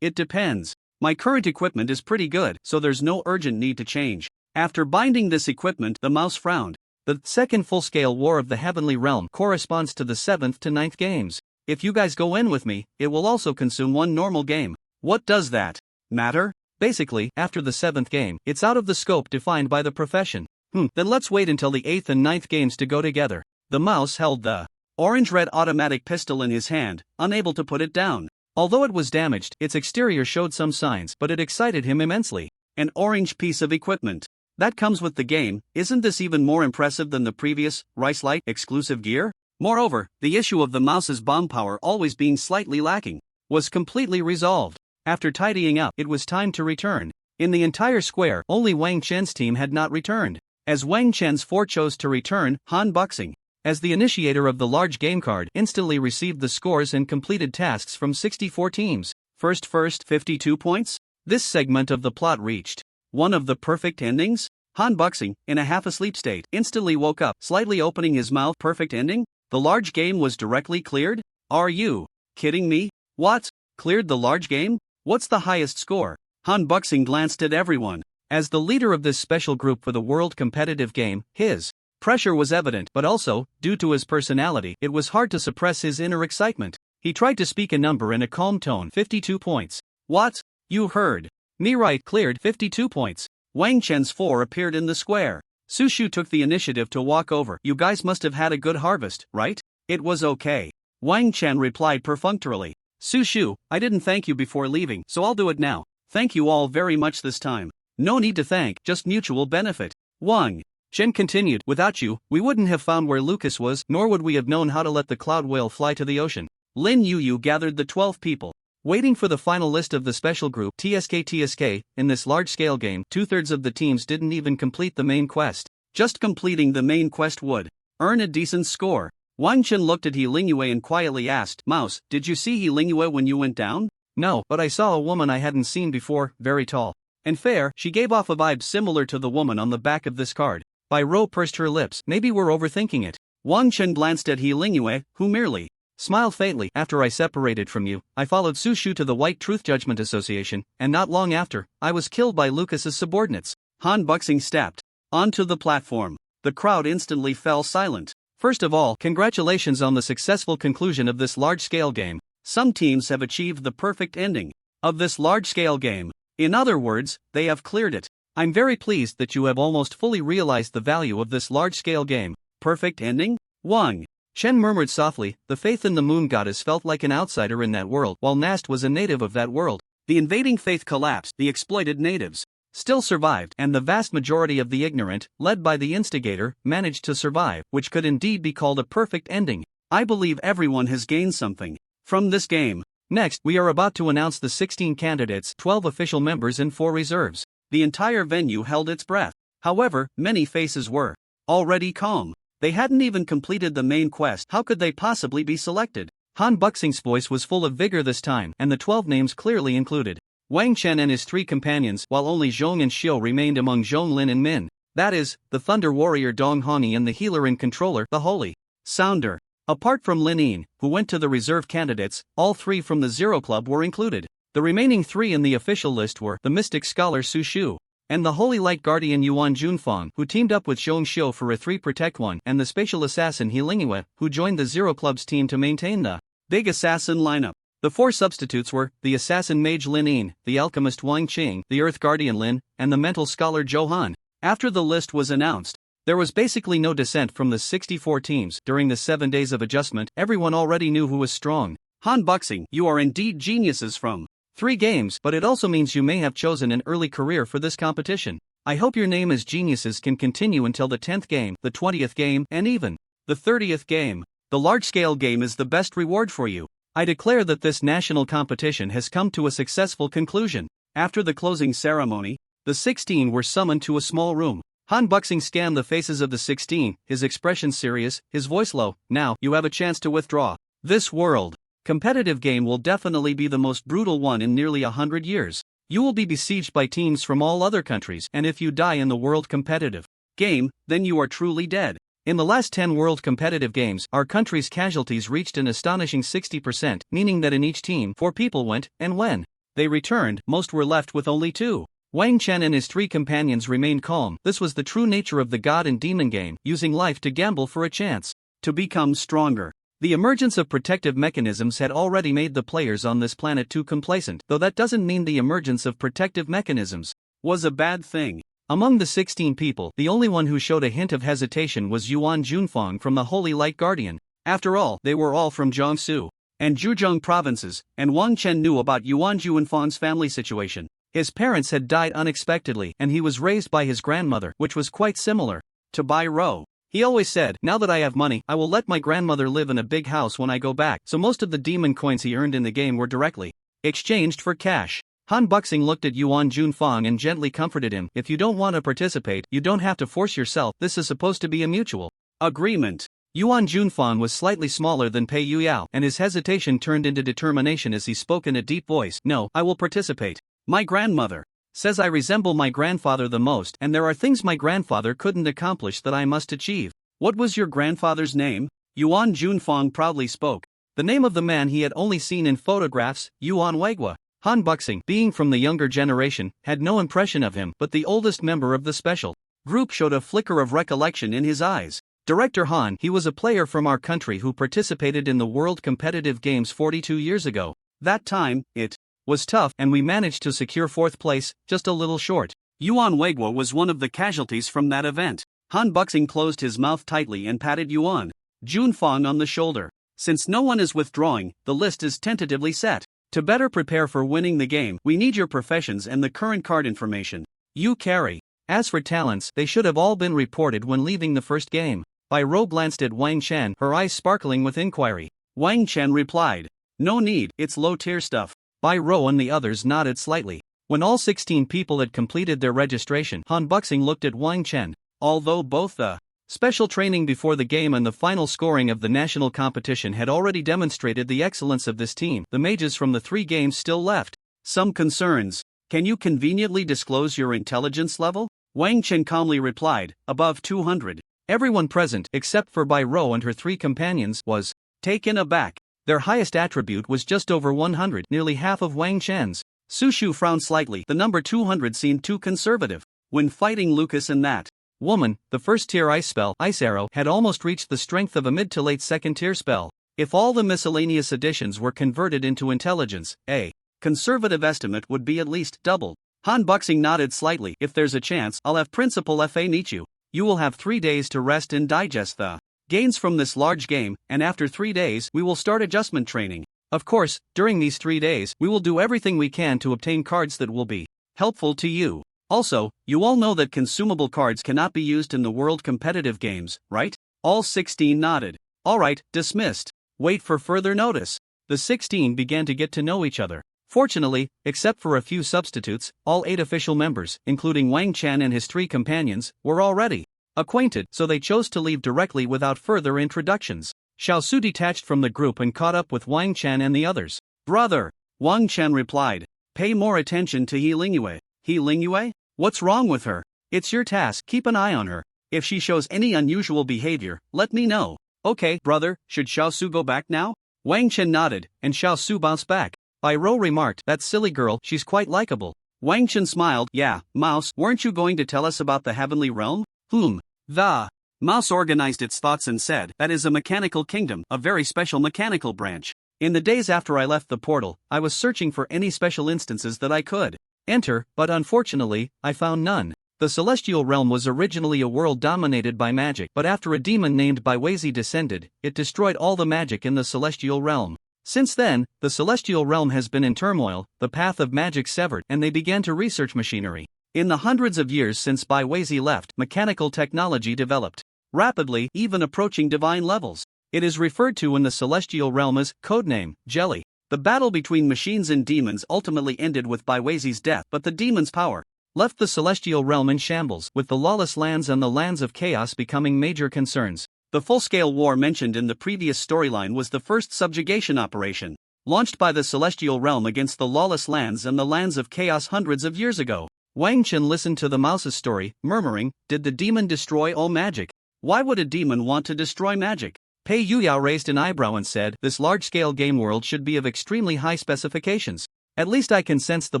It depends. My current equipment is pretty good, so there's no urgent need to change." After binding this equipment, the mouse frowned. The second full-scale war of the Heavenly Realm corresponds to the 7th to 9th games. If you guys go in with me, it will also consume 1 normal game. What does that matter? Basically, after the 7th game, it's out of the scope defined by the profession. Then let's wait until the 8th and 9th games to go together. The mouse held the orange-red automatic pistol in his hand, unable to put it down. Although it was damaged, its exterior showed some signs, but it excited him immensely. An orange piece of equipment. That comes with the game. Isn't this even more impressive than the previous, Rice-Light exclusive gear? Moreover, the issue of the mouse's bomb power always being slightly lacking was completely resolved. After tidying up, it was time to return. In the entire square, only Wang Chen's team had not returned. As Wang Chen's 4 chose to return, Han Buxing, as the initiator of the large game card, instantly received the scores and completed tasks from 64 teams. First, 52 points? This segment of the plot reached one of the perfect endings? Han Buxing, in a half-asleep state, instantly woke up, slightly opening his mouth. Perfect ending? The large game was directly cleared? Are you kidding me? What? Cleared the large game? What's the highest score? Han Buxing glanced at everyone. As the leader of this special group for the world competitive game, his pressure was evident, but also, due to his personality, it was hard to suppress his inner excitement. He tried to speak a number in a calm tone. 52 points. What? You heard me right. Cleared 52 points. Wang Chen's 4 appeared in the square. Su Shu took the initiative to walk over. You guys must have had a good harvest, right? It was okay. Wang Chen replied perfunctorily. Su Shu, I didn't thank you before leaving, so I'll do it now. Thank you all very much this time. No need to thank, just mutual benefit. Wang Chen continued, without you, we wouldn't have found where Lucas was, nor would we have known how to let the cloud whale fly to the ocean. Lin Yu gathered the 12 people, waiting for the final list of the special group TSK. In this large-scale game, 2/3 of the teams didn't even complete the main quest. Just completing the main quest would earn a decent score. Wang Chen looked at He Lingyue and quietly asked, Mouse, did you see He Lingyue when you went down? No, but I saw a woman I hadn't seen before, very tall and fair. She gave off a vibe similar to the woman on the back of this card. Bai Rou pursed her lips. Maybe we're overthinking it. Wang Chen glanced at He Lingyue, who merely smiled faintly. After I separated from you, I followed Su Shu to the White Truth Judgment Association, and not long after, I was killed by Lucas's subordinates. Han Buxing stepped onto the platform. The crowd instantly fell silent. First of all, congratulations on the successful conclusion of this large-scale game. Some teams have achieved the perfect ending of this large-scale game. In other words, they have cleared it. I'm very pleased that you have almost fully realized the value of this large-scale game. Perfect ending? Wang Chen murmured softly. The faith in the moon goddess felt like an outsider in that world, while Nast was a native of that world. The invading faith collapsed, the exploited natives still survived, and the vast majority of the ignorant, led by the instigator, managed to survive, which could indeed be called a perfect ending. I believe everyone has gained something from this game. Next, we are about to announce the 16 candidates, 12 official members and 4 reserves. The entire venue held its breath. However, many faces were already calm. They hadn't even completed the main quest. How could they possibly be selected? Han Buxing's voice was full of vigor this time, and the 12 names clearly included Wang Chen and his 3 companions, while only Zhong and Xiu remained among Zhong Lin and Min. That is, the Thunder Warrior Dong Hani and the healer and controller, the Holy Sounder. Apart from Lin Yin, who went to the reserve candidates, all 3 from the Zero Club were included. The remaining 3 in the official list were the Mystic Scholar Su Shu, and the Holy Light Guardian Yuan Junfang, who teamed up with Zhong Xiu for a 3 Protect 1, and the Spatial Assassin He Lingyue, who joined the Zero Club's team to maintain the Big Assassin lineup. The 4 substitutes were the Assassin Mage Lin Yin, the Alchemist Wang Qing, the Earth Guardian Lin, and the Mental Scholar Zhou Han. After the list was announced, there was basically no dissent from the 64 teams. During the 7 days of adjustment, everyone already knew who was strong. Han Buxing, you are indeed geniuses from 3 games, but it also means you may have chosen an early career for this competition. I hope your name as geniuses can continue until the 10th game, the 20th game, and even the 30th game. The large-scale game is the best reward for you. I declare that this national competition has come to a successful conclusion. After the closing ceremony, the 16 were summoned to a small room. Han Buxing scanned the faces of the 16, his expression serious, his voice low. Now, you have a chance to withdraw. This world competitive game will definitely be the most brutal one in nearly 100 years. You will be besieged by teams from all other countries, and if you die in the world competitive game, then you are truly dead. In the last 10 world competitive games, our country's casualties reached an astonishing 60%, meaning that in each team, 4 people went, and when they returned, most were left with only 2. Wang Chen and his 3 companions remained calm. This was the true nature of the God and Demon game, using life to gamble for a chance to become stronger. The emergence of protective mechanisms had already made the players on this planet too complacent, though that doesn't mean the emergence of protective mechanisms was a bad thing. Among the 16 people, the only one who showed a hint of hesitation was Yuan Junfang from the Holy Light Guardian. After all, they were all from Jiangsu and Zhejiang provinces, and Wang Chen knew about Yuan Junfang's family situation. His parents had died unexpectedly, and he was raised by his grandmother, which was quite similar to Bai Rou. He always said, now that I have money, I will let my grandmother live in a big house when I go back. So most of the demon coins he earned in the game were directly exchanged for cash. Han Buxing looked at Yuan Junfang and gently comforted him. If you don't want to participate, you don't have to force yourself. This is supposed to be a mutual agreement. Yuan Junfang was slightly smaller than Pei Yuyao, and his hesitation turned into determination as he spoke in a deep voice. No, I will participate. My grandmother says I resemble my grandfather the most, and there are things my grandfather couldn't accomplish that I must achieve. What was your grandfather's name? Yuan Junfang proudly spoke. The name of the man he had only seen in photographs, Yuan Weigua. Han Buxing, being from the younger generation, had no impression of him, but the oldest member of the special group showed a flicker of recollection in his eyes. Director Han, he was a player from our country who participated in the World Competitive Games 42 years ago. That time, it was tough, and we managed to secure 4th place, just a little short. Yuan Weigua was one of the casualties from that event. Han Buxing closed his mouth tightly and patted Yuan Junfang on the shoulder. Since no one is withdrawing, the list is tentatively set. To better prepare for winning the game, we need your professions and the current card information you carry. As for talents, they should have all been reported when leaving the first game. Bai Rou glanced at Wang Chen, her eyes sparkling with inquiry. Wang Chen replied, no need, it's low-tier stuff. Bai Rou and the others nodded slightly. When all 16 people had completed their registration, Han Buxing looked at Wang Chen. Although both the special training before the game and the final scoring of the national competition had already demonstrated the excellence of this team, the mages from the 3 games still left some concerns. Can you conveniently disclose your intelligence level? Wang Chen calmly replied, above 200. Everyone present, except for Bai Rou and her 3 companions, was taken aback. Their highest attribute was just over 100, nearly half of Wang Chen's. Su Shu frowned slightly. The number 200 seemed too conservative. When fighting Lucas and that woman, the first-tier ice spell, Ice Arrow, had almost reached the strength of a mid to late second-tier spell. If all the miscellaneous additions were converted into intelligence, a conservative estimate would be at least double. Han Buxing nodded slightly. If there's a chance, I'll have Principal Fa meet you. You will have 3 days to rest and digest the gains from this large game, and after 3 days, we will start adjustment training. Of course, during these 3 days, we will do everything we can to obtain cards that will be helpful to you. Also, you all know that consumable cards cannot be used in the world competitive games, right? All 16 nodded. Alright, dismissed. Wait for further notice. The 16 began to get to know each other. Fortunately, except for a few substitutes, all 8 official members, including Wang Chen and his 3 companions, were already acquainted, so they chose to leave directly without further introductions. Xiaosu detached from the group and caught up with Wang Chen and the others. Brother, Wang Chen replied. Pay more attention to He Lingyue. He Lingyue? What's wrong with her? It's your task, keep an eye on her. If she shows any unusual behavior, let me know. Okay, brother, should Xiaosu go back now? Wang Chen nodded, and Xiaosu bounced back. Bai Rou remarked, that silly girl, she's quite likable. Wang Chen smiled, yeah, Mouse, weren't you going to tell us about the heavenly realm? The Mouse organized its thoughts and said, that is a mechanical kingdom, a very special mechanical branch. In the days after I left the portal, I was searching for any special instances that I could enter, but unfortunately, I found none. The celestial realm was originally a world dominated by magic, but after a demon named Baiwezi descended, it destroyed all the magic in the celestial realm. Since then, the celestial realm has been in turmoil, the path of magic severed, and they began to research machinery. In the hundreds of years since Baiwezi left, mechanical technology developed rapidly, even approaching divine levels. It is referred to in the celestial realm as, codename, Jelly. The battle between machines and demons ultimately ended with Baiwezi's death, but the demons' power left the celestial realm in shambles, with the lawless lands and the lands of chaos becoming major concerns. The full-scale war mentioned in the previous storyline was the first subjugation operation, launched by the celestial realm against the lawless lands and the lands of chaos hundreds of years ago. Wang Chen listened to the mouse's story, murmuring, did the demon destroy all magic? Why would a demon want to destroy magic? Pei Yuyao raised an eyebrow and said, this large-scale game world should be of extremely high specifications. At least I can sense the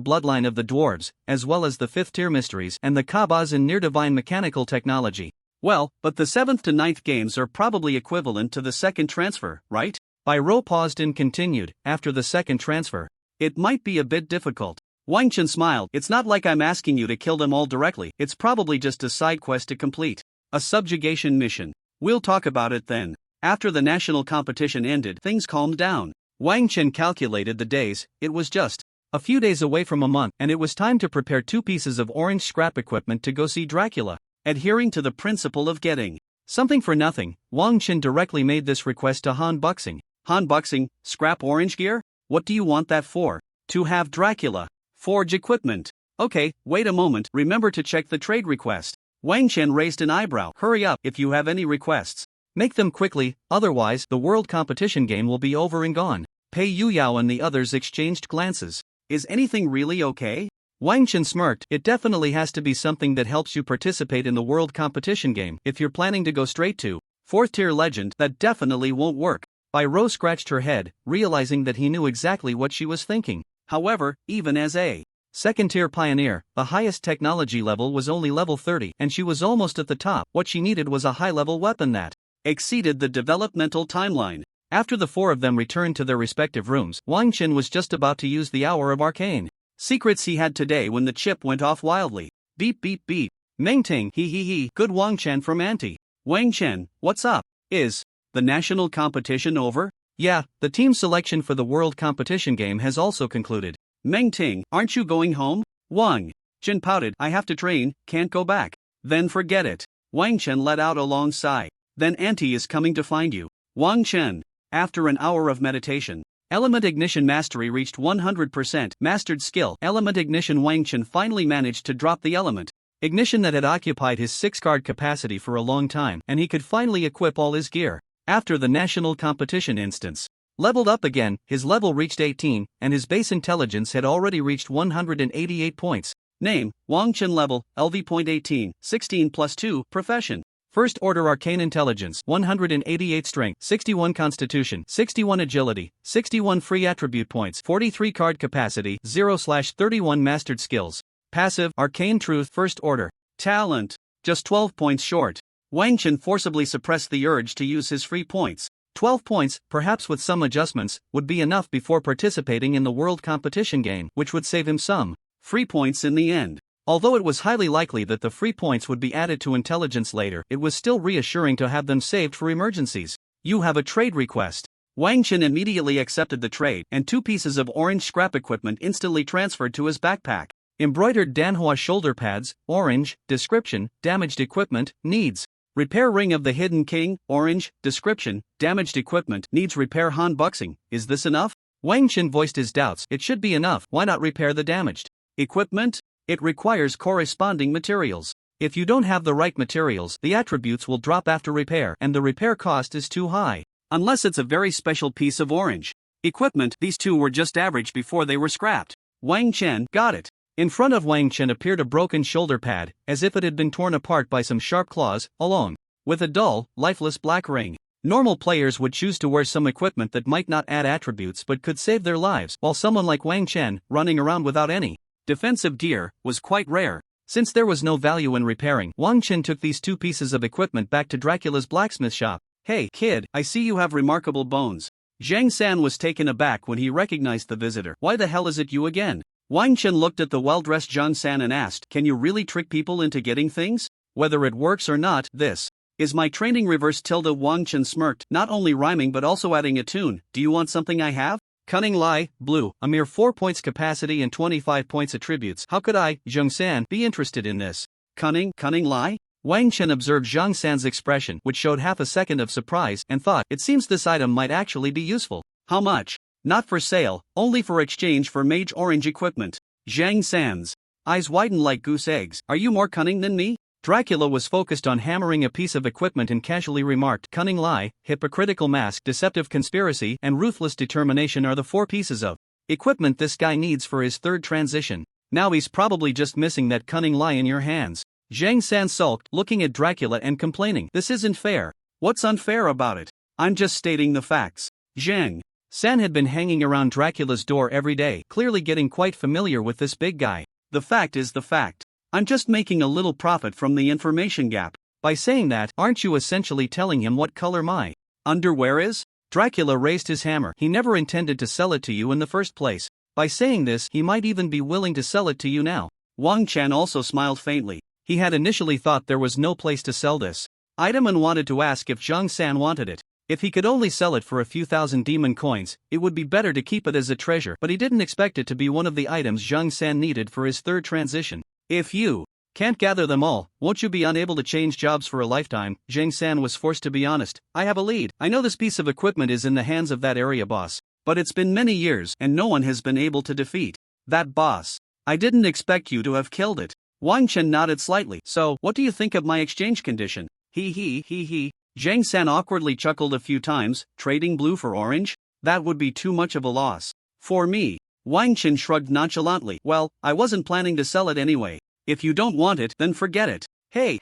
bloodline of the dwarves, as well as the fifth-tier mysteries and the kabas in near-divine mechanical technology. Well, but the 7th to 9th games are probably equivalent to the second transfer, right? Bai Rou paused and continued, after the second transfer. It might be a bit difficult. Wang Chen smiled, it's not like I'm asking you to kill them all directly, it's probably just a side quest to complete. A subjugation mission. We'll talk about it then. After the national competition ended, things calmed down. Wang Chen calculated the days, it was just a few days away from a month, and it was time to prepare 2 pieces of orange scrap equipment to go see Dracula. Adhering to the principle of getting something for nothing, Wang Chen directly made this request to Han Buxing. Han Buxing, scrap orange gear? What do you want that for? To have Dracula forge equipment. Okay, wait a moment, remember to check the trade request. Wang Chen raised an eyebrow. Hurry up if you have any requests. Make them quickly, otherwise the world competition game will be over and gone. Pei Yuyao and the others exchanged glances. Is anything really okay? Wang Chen smirked. It definitely has to be something that helps you participate in the world competition game. If you're planning to go straight to 4th tier legend, that definitely won't work. Bai Rou scratched her head, realizing that he knew exactly what she was thinking. However, even as a 2nd tier pioneer, the highest technology level was only level 30, and she was almost at the top. What she needed was a high-level weapon that exceeded the developmental timeline. After the 4 of them returned to their respective rooms, Wang Chen was just about to use the hour of Arcane secrets he had today when the chip went off wildly. Beep beep beep. Mengting, he. Good Wang Chen from Auntie. Wang Chen, what's up? Is the national competition over? Yeah, the team selection for the world competition game has also concluded. Mengting, aren't you going home? Wang Chen pouted, I have to train, can't go back. Then forget it. Wang Chen let out a long sigh. Then Auntie is coming to find you. Wang Chen. After an hour of meditation, Element Ignition Mastery reached 100%. Mastered skill. Element Ignition. Wang Chen finally managed to drop the element Ignition that had occupied his 6-card capacity for a long time, and he could finally equip all his gear. After the national competition instance leveled up again, his level reached 18, and his base intelligence had already reached 188 points. Name, Wang Chen. Level, LV.18, 16 plus 2, Profession. First Order Arcane Intelligence, 188 Strength, 61 Constitution, 61 Agility, 61 Free Attribute Points, 43 Card Capacity, 0/31 Mastered Skills. Passive, Arcane Truth. First Order. Talent, just 12 points short. Wang Chen forcibly suppressed the urge to use his free points. 12 points, perhaps with some adjustments, would be enough before participating in the world competition game, which would save him some free points in the end. Although it was highly likely that the free points would be added to intelligence later, it was still reassuring to have them saved for emergencies. You have a trade request. Wang Chen immediately accepted the trade, and 2 pieces of orange scrap equipment instantly transferred to his backpack. Embroidered Manhwa shoulder pads, orange, description, damaged equipment, needs repair. Ring of the Hidden King, orange, description, damaged equipment, needs repair. Han Buxing, is this enough? Wang Chen voiced his doubts. It should be enough, why not repair the damaged equipment? It requires corresponding materials. If you don't have the right materials, the attributes will drop after repair, and the repair cost is too high. Unless it's a very special piece of orange equipment, these two were just average before they were scrapped. Wang Chen got it. In front of Wang Chen appeared a broken shoulder pad, as if it had been torn apart by some sharp claws, along with a dull, lifeless black ring. Normal players would choose to wear some equipment that might not add attributes but could save their lives, while someone like Wang Chen, running around without any defensive gear, was quite rare. Since there was no value in repairing, Wang Chen took these two pieces of equipment back to Dracula's blacksmith shop. "Hey, kid, I see you have remarkable bones." Zhang San was taken aback when he recognized the visitor. "Why the hell is it you again?" Wang Chen looked at the well-dressed Zhang San and asked, "Can you really trick people into getting things? Whether it works or not, this is my training." Reverse tilde. Wang Chen smirked, not only rhyming but also adding a tune. "Do you want something I have?" Cunning lie, blue, a mere 4 points capacity and 25 points attributes. How could I, Zhang San, be interested in this? Cunning lie? Wang Chen observed Zhang San's expression, which showed half a second of surprise, and thought, it seems this item might actually be useful. How much? Not for sale, only for exchange for mage orange equipment. Zhang San's eyes widened like goose eggs. "Are you more cunning than me?" Dracula was focused on hammering a piece of equipment and casually remarked, "Cunning lie, hypocritical mask, deceptive conspiracy, and ruthless determination are the 4 pieces of equipment this guy needs for his third transition. Now he's probably just missing that cunning lie in your hands." Zhang San sulked, looking at Dracula and complaining, "This isn't fair." "What's unfair about it? I'm just stating the facts." Zhang San had been hanging around Dracula's door every day, clearly getting quite familiar with this big guy. "The fact is the fact. I'm just making a little profit from the information gap." "By saying that, aren't you essentially telling him what color my underwear is?" Dracula raised his hammer. "He never intended to sell it to you in the first place. By saying this, he might even be willing to sell it to you now." Wang Chen also smiled faintly. He had initially thought there was no place to sell this item and wanted to ask if Zhang San wanted it. If he could only sell it for a few thousand demon coins, it would be better to keep it as a treasure, but he didn't expect it to be one of the items Zhang San needed for his third transition. "If you can't gather them all, won't you be unable to change jobs for a lifetime?" Zhang San was forced to be honest. "I have a lead. I know this piece of equipment is in the hands of that area boss, but it's been many years and no one has been able to defeat that boss. I didn't expect you to have killed it." Wang Chen nodded slightly. "So, what do you think of my exchange condition?" He. Zhang San awkwardly chuckled a few times. "Trading blue for orange? That would be too much of a loss for me." Wang Chen shrugged nonchalantly. "Well, I wasn't planning to sell it anyway. If you don't want it, then forget it." Hey,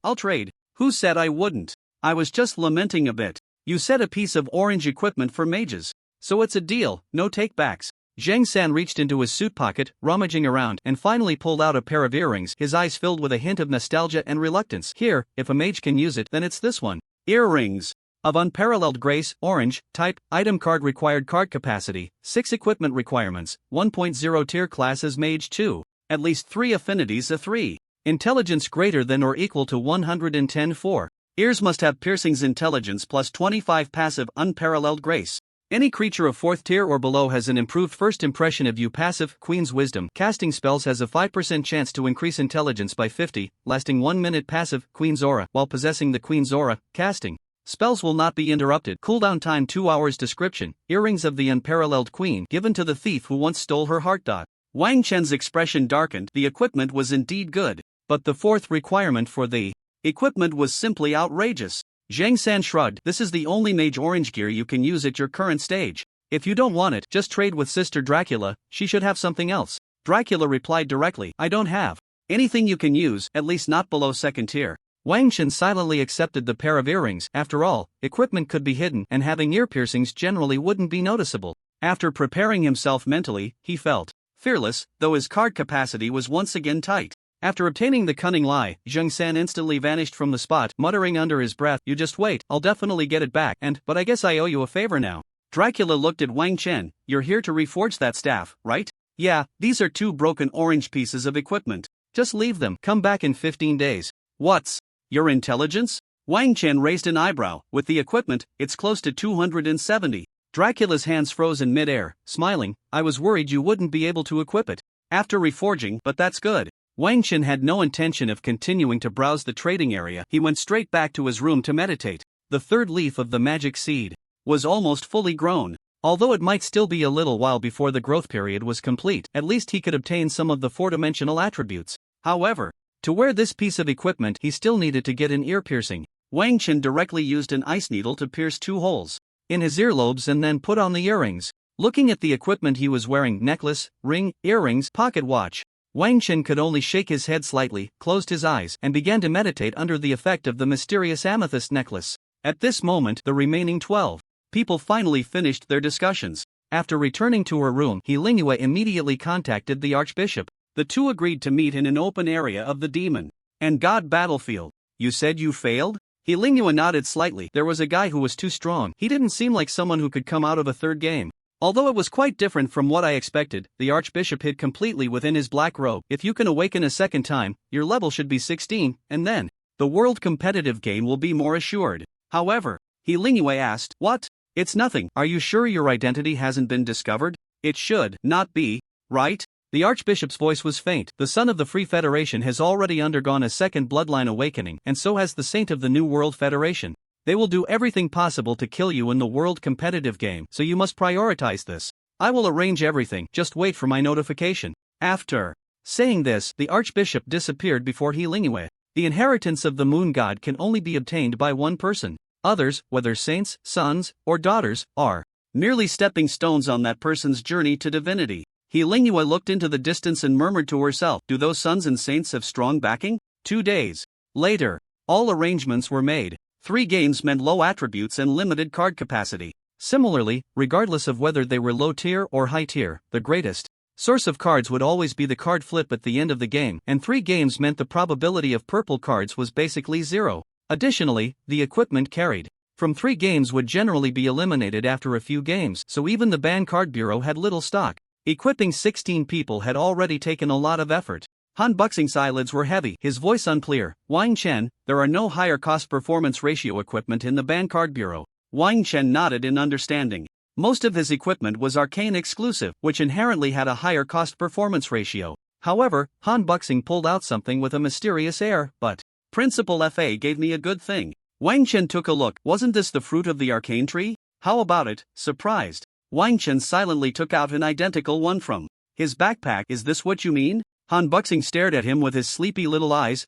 I'll trade." "Who said I wouldn't? I was just lamenting a bit. You said a piece of orange equipment for mages. So it's a deal, no takebacks." Zhang San reached into his suit pocket, rummaging around, and finally pulled out a pair of earrings, his eyes filled with a hint of nostalgia and reluctance. "Here, if a mage can use it, then it's this one." Earrings of unparalleled grace, orange, type, item card required card capacity, 6 equipment requirements, 1.0 tier class as mage 2, at least 3 affinities a 3, intelligence greater than or equal to 110 4. Ears must have piercings intelligence plus 25 passive unparalleled grace. Any creature of 4th tier or below has an improved first impression of you passive, Queen's Wisdom. Casting spells has a 5% chance to increase intelligence by 50, lasting 1 minute passive, Queen's Aura. While possessing the Queen's Aura, casting spells will not be interrupted. Cooldown time 2 hours. Description: earrings of the unparalleled queen, given to the thief who once stole her heart. Wang Chen's expression darkened. The equipment was indeed good, but the 4th requirement for the equipment was simply outrageous. Zhang San shrugged. "This is the only mage orange gear you can use at your current stage. If you don't want it, just trade with Sister Dracula, she should have something else." Dracula replied directly, "I don't have anything you can use, at least not below 2nd tier." Wang Chen silently accepted the pair of earrings. After all, equipment could be hidden, and having ear piercings generally wouldn't be noticeable. After preparing himself mentally, he felt fearless, though his card capacity was once again tight. After obtaining the cunning lie, Zhang San instantly vanished from the spot, muttering under his breath, "You just wait, I'll definitely get it back, but I guess I owe you a favor now." Dracula looked at Wang Chen. "You're here to reforge that staff, right?" "Yeah, these are 2 broken orange pieces of equipment. Just leave them, come back in 15 days. "What's your intelligence?" Wang Chen raised an eyebrow. "With the equipment, it's close to 270. Dracula's hands froze in midair, smiling. "I was worried you wouldn't be able to equip it after reforging, but that's good." Wang Chen had no intention of continuing to browse the trading area. He went straight back to his room to meditate. The 3rd leaf of the magic seed was almost fully grown. Although it might still be a little while before the growth period was complete, at least he could obtain some of the 4-dimensional attributes. However, to wear this piece of equipment he still needed to get an ear piercing. Wang Chen directly used an ice needle to pierce 2 holes in his earlobes and then put on the earrings. Looking at the equipment he was wearing, necklace, ring, earrings, pocket watch, Wang Chen could only shake his head slightly, closed his eyes, and began to meditate under the effect of the mysterious amethyst necklace. At this moment, the remaining 12 people finally finished their discussions. After returning to her room, Lingua immediately contacted the archbishop. The two agreed to meet in an open area of the demon and god battlefield. You said you failed? Lingua nodded slightly. There was a guy who was too strong. He didn't seem like someone who could come out of a third game. Although it was quite different from what I expected, the archbishop hid completely within his black robe. If you can awaken a second time, your level should be 16, and then the world competitive game will be more assured. However, Lingua asked, what? It's nothing. Are you sure your identity hasn't been discovered? It should not be, right? The archbishop's voice was faint. The son of the Free Federation has already undergone a second bloodline awakening, and so has the saint of the New World Federation. They will do everything possible to kill you in the world competitive game, so you must prioritize this. I will arrange everything, just wait for my notification. After saying this, the archbishop disappeared before Lingua. The inheritance of the moon god can only be obtained by one person. Others, whether saints, sons, or daughters, are merely stepping stones on that person's journey to divinity. Lingua looked into the distance and murmured to herself, do those sons and saints have strong backing? 2 days later, all arrangements were made. 3 games meant low attributes and limited card capacity. Similarly, regardless of whether they were low tier or high tier, the greatest source of cards would always be the card flip at the end of the game, and 3 games meant the probability of purple cards was basically 0. Additionally, the equipment carried from 3 games would generally be eliminated after a few games, so even the Ban Card Bureau had little stock. Equipping 16 people had already taken a lot of effort. Han Buxing's eyelids were heavy, his voice unclear. Wang Chen, there are no higher cost performance ratio equipment in the Ban Card Bureau. Wang Chen nodded in understanding. Most of his equipment was Arcane exclusive, which inherently had a higher cost performance ratio. However, Han Buxing pulled out something with a mysterious air, but Principal FA gave me a good thing. Wang Chen took a look. Wasn't this the fruit of the arcane tree? How about it? Surprised, Wang Chen silently took out an identical one from his backpack. Is this what you mean? Han Buxing stared at him with his sleepy little eyes.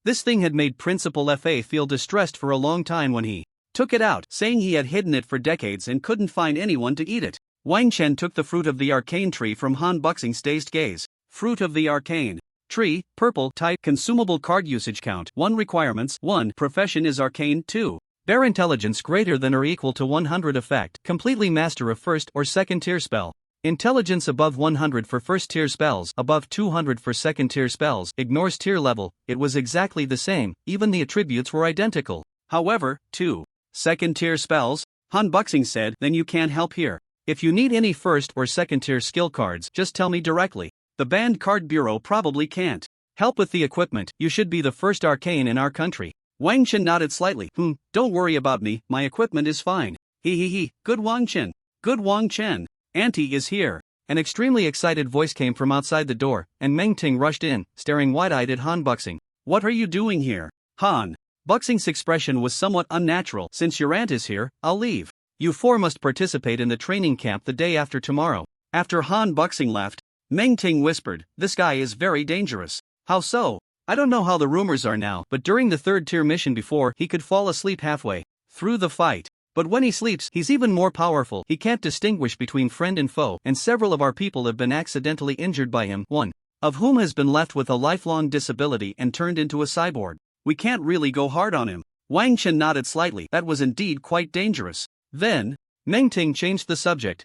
This thing had made Principal FA feel distressed for a long time when he took it out, saying he had hidden it for decades and couldn't find anyone to eat it. Wang Chen took the fruit of the arcane tree from Han Buxing's dazed gaze. Fruit of the arcane tree, purple, type, consumable card usage count, 1 requirements, 1, profession is arcane, 2, bear intelligence greater than or equal to 100 effect, completely master a first or second tier spell, intelligence above 100 for first tier spells, above 200 for second tier spells, ignores tier level. It was exactly the same, even the attributes were identical. However, 2 second tier spells, Han Buxing said, then you can't help here. If you need any first or second tier skill cards, just tell me directly. The Banned Card Bureau probably can't help with the equipment. You should be the first arcane in our country. Wang Chen nodded slightly. Don't worry about me, my equipment is fine. Good Wang Chen. Good Wang Chen. Auntie is here. An extremely excited voice came from outside the door, and Meng Ting rushed in, staring wide-eyed at Han Buxing. What are you doing here? Han Buxing's expression was somewhat unnatural. Since your aunt is here, I'll leave. You 4 must participate in the training camp the day after tomorrow. After Han Buxing left, Meng Ting whispered, this guy is very dangerous. How so? I don't know how the rumors are now, but during the 3rd tier mission before, he could fall asleep halfway through the fight. But when he sleeps, he's even more powerful. He can't distinguish between friend and foe, and several of our people have been accidentally injured by him, one of whom has been left with a lifelong disability and turned into a cyborg. We can't really go hard on him. Wang Chen nodded slightly. That was indeed quite dangerous. Then Meng Ting changed the subject.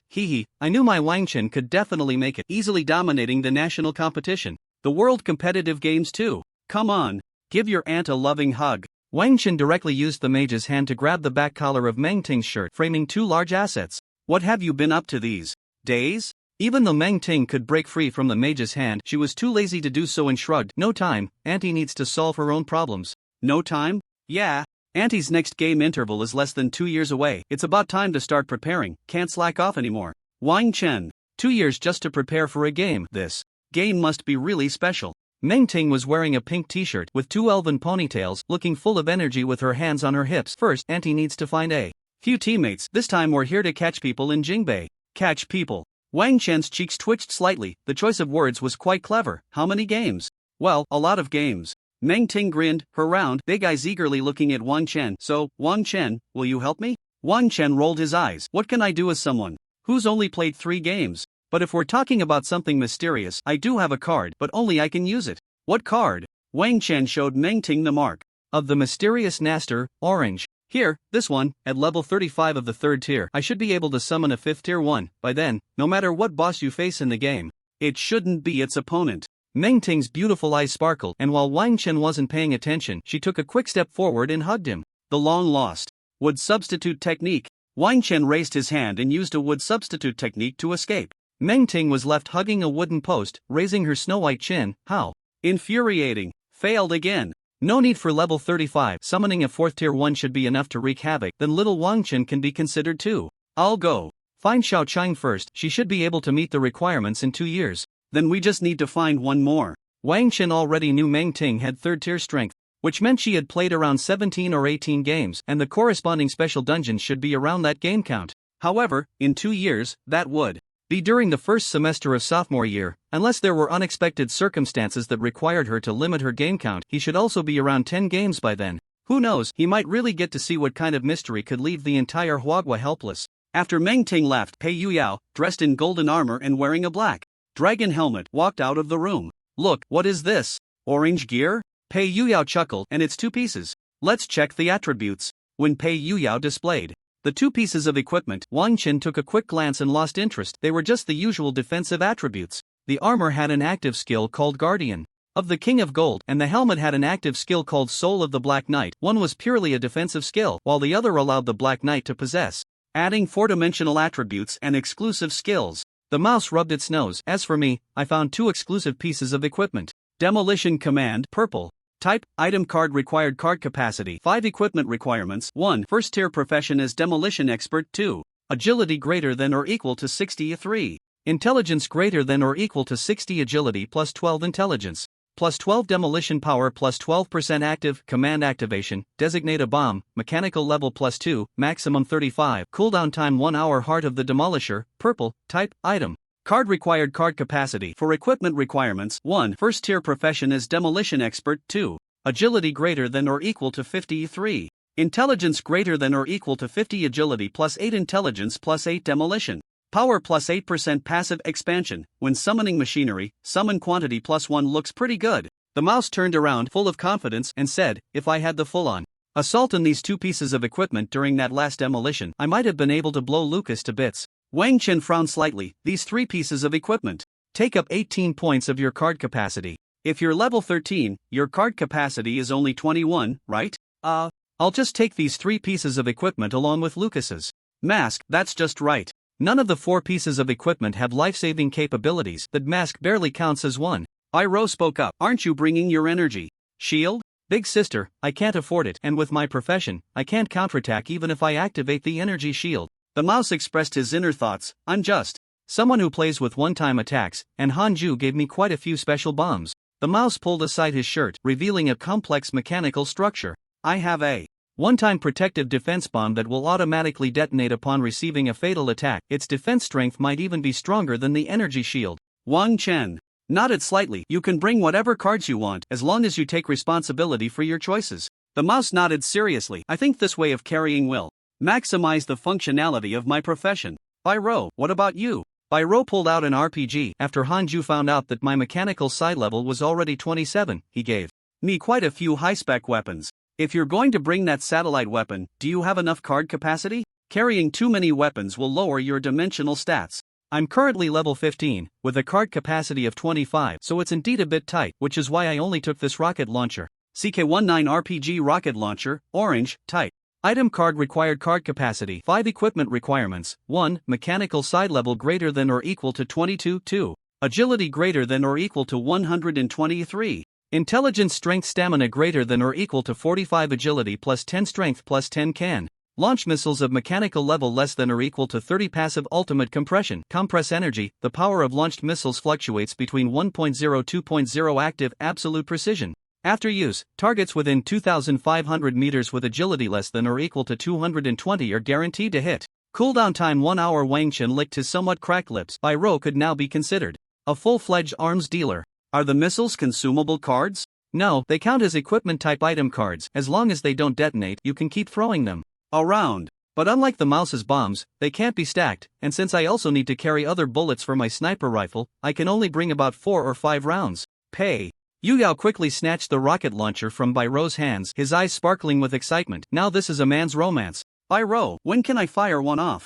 I knew my Wang Chen could definitely make it, easily dominating the national competition. The world competitive games too. Come on, give your aunt a loving hug. Wang Chen directly used the mage's hand to grab the back collar of Meng Ting's shirt, framing 2 large assets. What have you been up to these days? Even though Meng Ting could break free from the mage's hand, she was too lazy to do so and shrugged. No time, Auntie needs to solve her own problems. No time? Yeah. Auntie's next game interval is less than 2 years away. It's about time to start preparing. Can't slack off anymore. Wang Chen. 2 years just to prepare for a game. This game must be really special. Meng Ting was wearing a pink t-shirt with 2 elven ponytails, looking full of energy with her hands on her hips. First, Auntie needs to find a few teammates. This time we're here to catch people in Jingbei. Catch people. Wang Chen's cheeks twitched slightly. The choice of words was quite clever. How many games? Well, a lot of games. Meng Ting grinned, her round, big eyes eagerly looking at Wang Chen. So, Wang Chen, will you help me? Wang Chen rolled his eyes. What can I do as someone who's only played 3 games? But if we're talking about something mysterious, I do have a card, but only I can use it. What card? Wang Chen showed Meng Ting the mark of the mysterious Naster, orange. Here, this one, at level 35 of the 3rd tier. I should be able to summon a 5th tier one. By then, no matter what boss you face in the game, it shouldn't be its opponent. Meng Ting's beautiful eyes sparkled, and while Wang Chen wasn't paying attention, she took a quick step forward and hugged him. The long-lost wood substitute technique. Wang Chen raised his hand and used a wood substitute technique to escape. Meng Ting was left hugging a wooden post, raising her snow-white chin. How infuriating. Failed again. No need for level 35. Summoning a 4th tier one should be enough to wreak havoc. Then little Wang Chen can be considered too. I'll go. Find Xiao Chang first. She should be able to meet the requirements in 2 years. Then we just need to find one more. Wang Chen already knew Meng Ting had 3rd tier strength, which meant she had played around 17 or 18 games, and the corresponding special dungeons should be around that game count. However, in 2 years, that would be during the first semester of sophomore year. Unless there were unexpected circumstances that required her to limit her game count, he should also be around 10 games by then. Who knows, he might really get to see what kind of mystery could leave the entire Huagua helpless. After Meng Ting left, Pei Yuyao, dressed in golden armor and wearing a black dragon helmet, walked out of the room. Look, what is this? Orange gear? Pei Yuyao chuckled, and it's 2 pieces. Let's check the attributes. When Pei Yuyao displayed the 2 pieces of equipment, Wang Chen took a quick glance and lost interest. They were just the usual defensive attributes. The armor had an active skill called Guardian of the King of Gold, and the helmet had an active skill called Soul of the Black Knight. One was purely a defensive skill, while the other allowed the Black Knight to possess adding 4-dimensional attributes and exclusive skills. The mouse rubbed its nose. As for me, I found 2 exclusive pieces of equipment. Demolition Command, purple. Type, item card required card capacity. 5 equipment requirements. 1. 1st tier profession as demolition expert. 2. Agility greater than or equal to 60. 3. Intelligence greater than or equal to 60 agility plus 12 intelligence. Plus 12 demolition power plus 12% active. Command activation, designate a bomb, mechanical level plus 2, maximum 35. Cooldown time 1 hour. Heart of the Demolisher, purple. Type, item. Card required card capacity. For equipment requirements. 1. 1st tier profession as demolition expert. 2. Agility greater than or equal to 50. 3. Intelligence greater than or equal to 50 agility plus 8 intelligence plus 8 demolition. Power plus 8% passive expansion. When summoning machinery, summon quantity plus 1 looks pretty good. The mouse turned around full of confidence and said, if I had the full-on assault on these 2 pieces of equipment during that last demolition, I might have been able to blow Lucas to bits. Wang Chen frowned slightly. These 3 pieces of equipment take up 18 points of your card capacity. If you're level 13, your card capacity is only 21, right? I'll just take these 3 pieces of equipment along with Lucas's mask. That's just right. None of the 4 pieces of equipment have life-saving capabilities. That mask barely counts as one. Iroh spoke up. Aren't you bringing your energy shield? Big sister, I can't afford it, and with my profession, I can't counterattack even if I activate the energy shield. The mouse expressed his inner thoughts. I'm just someone who plays with one-time attacks, and Hanju gave me quite a few special bombs. The mouse pulled aside his shirt, revealing a complex mechanical structure. I have a one-time protective defense bomb that will automatically detonate upon receiving a fatal attack. Its defense strength might even be stronger than the energy shield. Wang Chen nodded slightly. You can bring whatever cards you want, as long as you take responsibility for your choices. The mouse nodded seriously. I think this way of carrying will maximize the functionality of my profession. Iroh, what about you? Iroh pulled out an RPG. After Hanju found out that my mechanical side level was already 27, he gave me quite a few high-spec weapons. If you're going to bring that satellite weapon, do you have enough card capacity? Carrying too many weapons will lower your dimensional stats. I'm currently level 15, with a card capacity of 25, so it's indeed a bit tight, which is why I only took this rocket launcher. CK-19 RPG rocket launcher, orange, type. Item card required card capacity. 5 equipment requirements. 1. Mechanical side level greater than or equal to 22. 2. Agility greater than or equal to 123. Intelligence strength stamina greater than or equal to 45 agility plus 10 strength plus 10 can. Launch missiles of mechanical level less than or equal to 30 passive ultimate compression. Compress energy. The power of launched missiles fluctuates between 1.0-2.0 active absolute precision. After use, targets within 2,500 meters with agility less than or equal to 220 are guaranteed to hit. Cooldown time 1 hour. Wang Chen licked his somewhat cracked lips. Iroh could now be considered a full-fledged arms dealer. Are the missiles consumable cards? No, they count as equipment-type item cards. As long as they don't detonate, you can keep throwing them around. But unlike the mouse's bombs, they can't be stacked, and since I also need to carry other bullets for my sniper rifle, I can only bring about 4 or 5 rounds. Pay. Yu Yao quickly snatched the rocket launcher from Bai Ro's hands, his eyes sparkling with excitement. Now this is a man's romance. Bai Ro, when can I fire one off?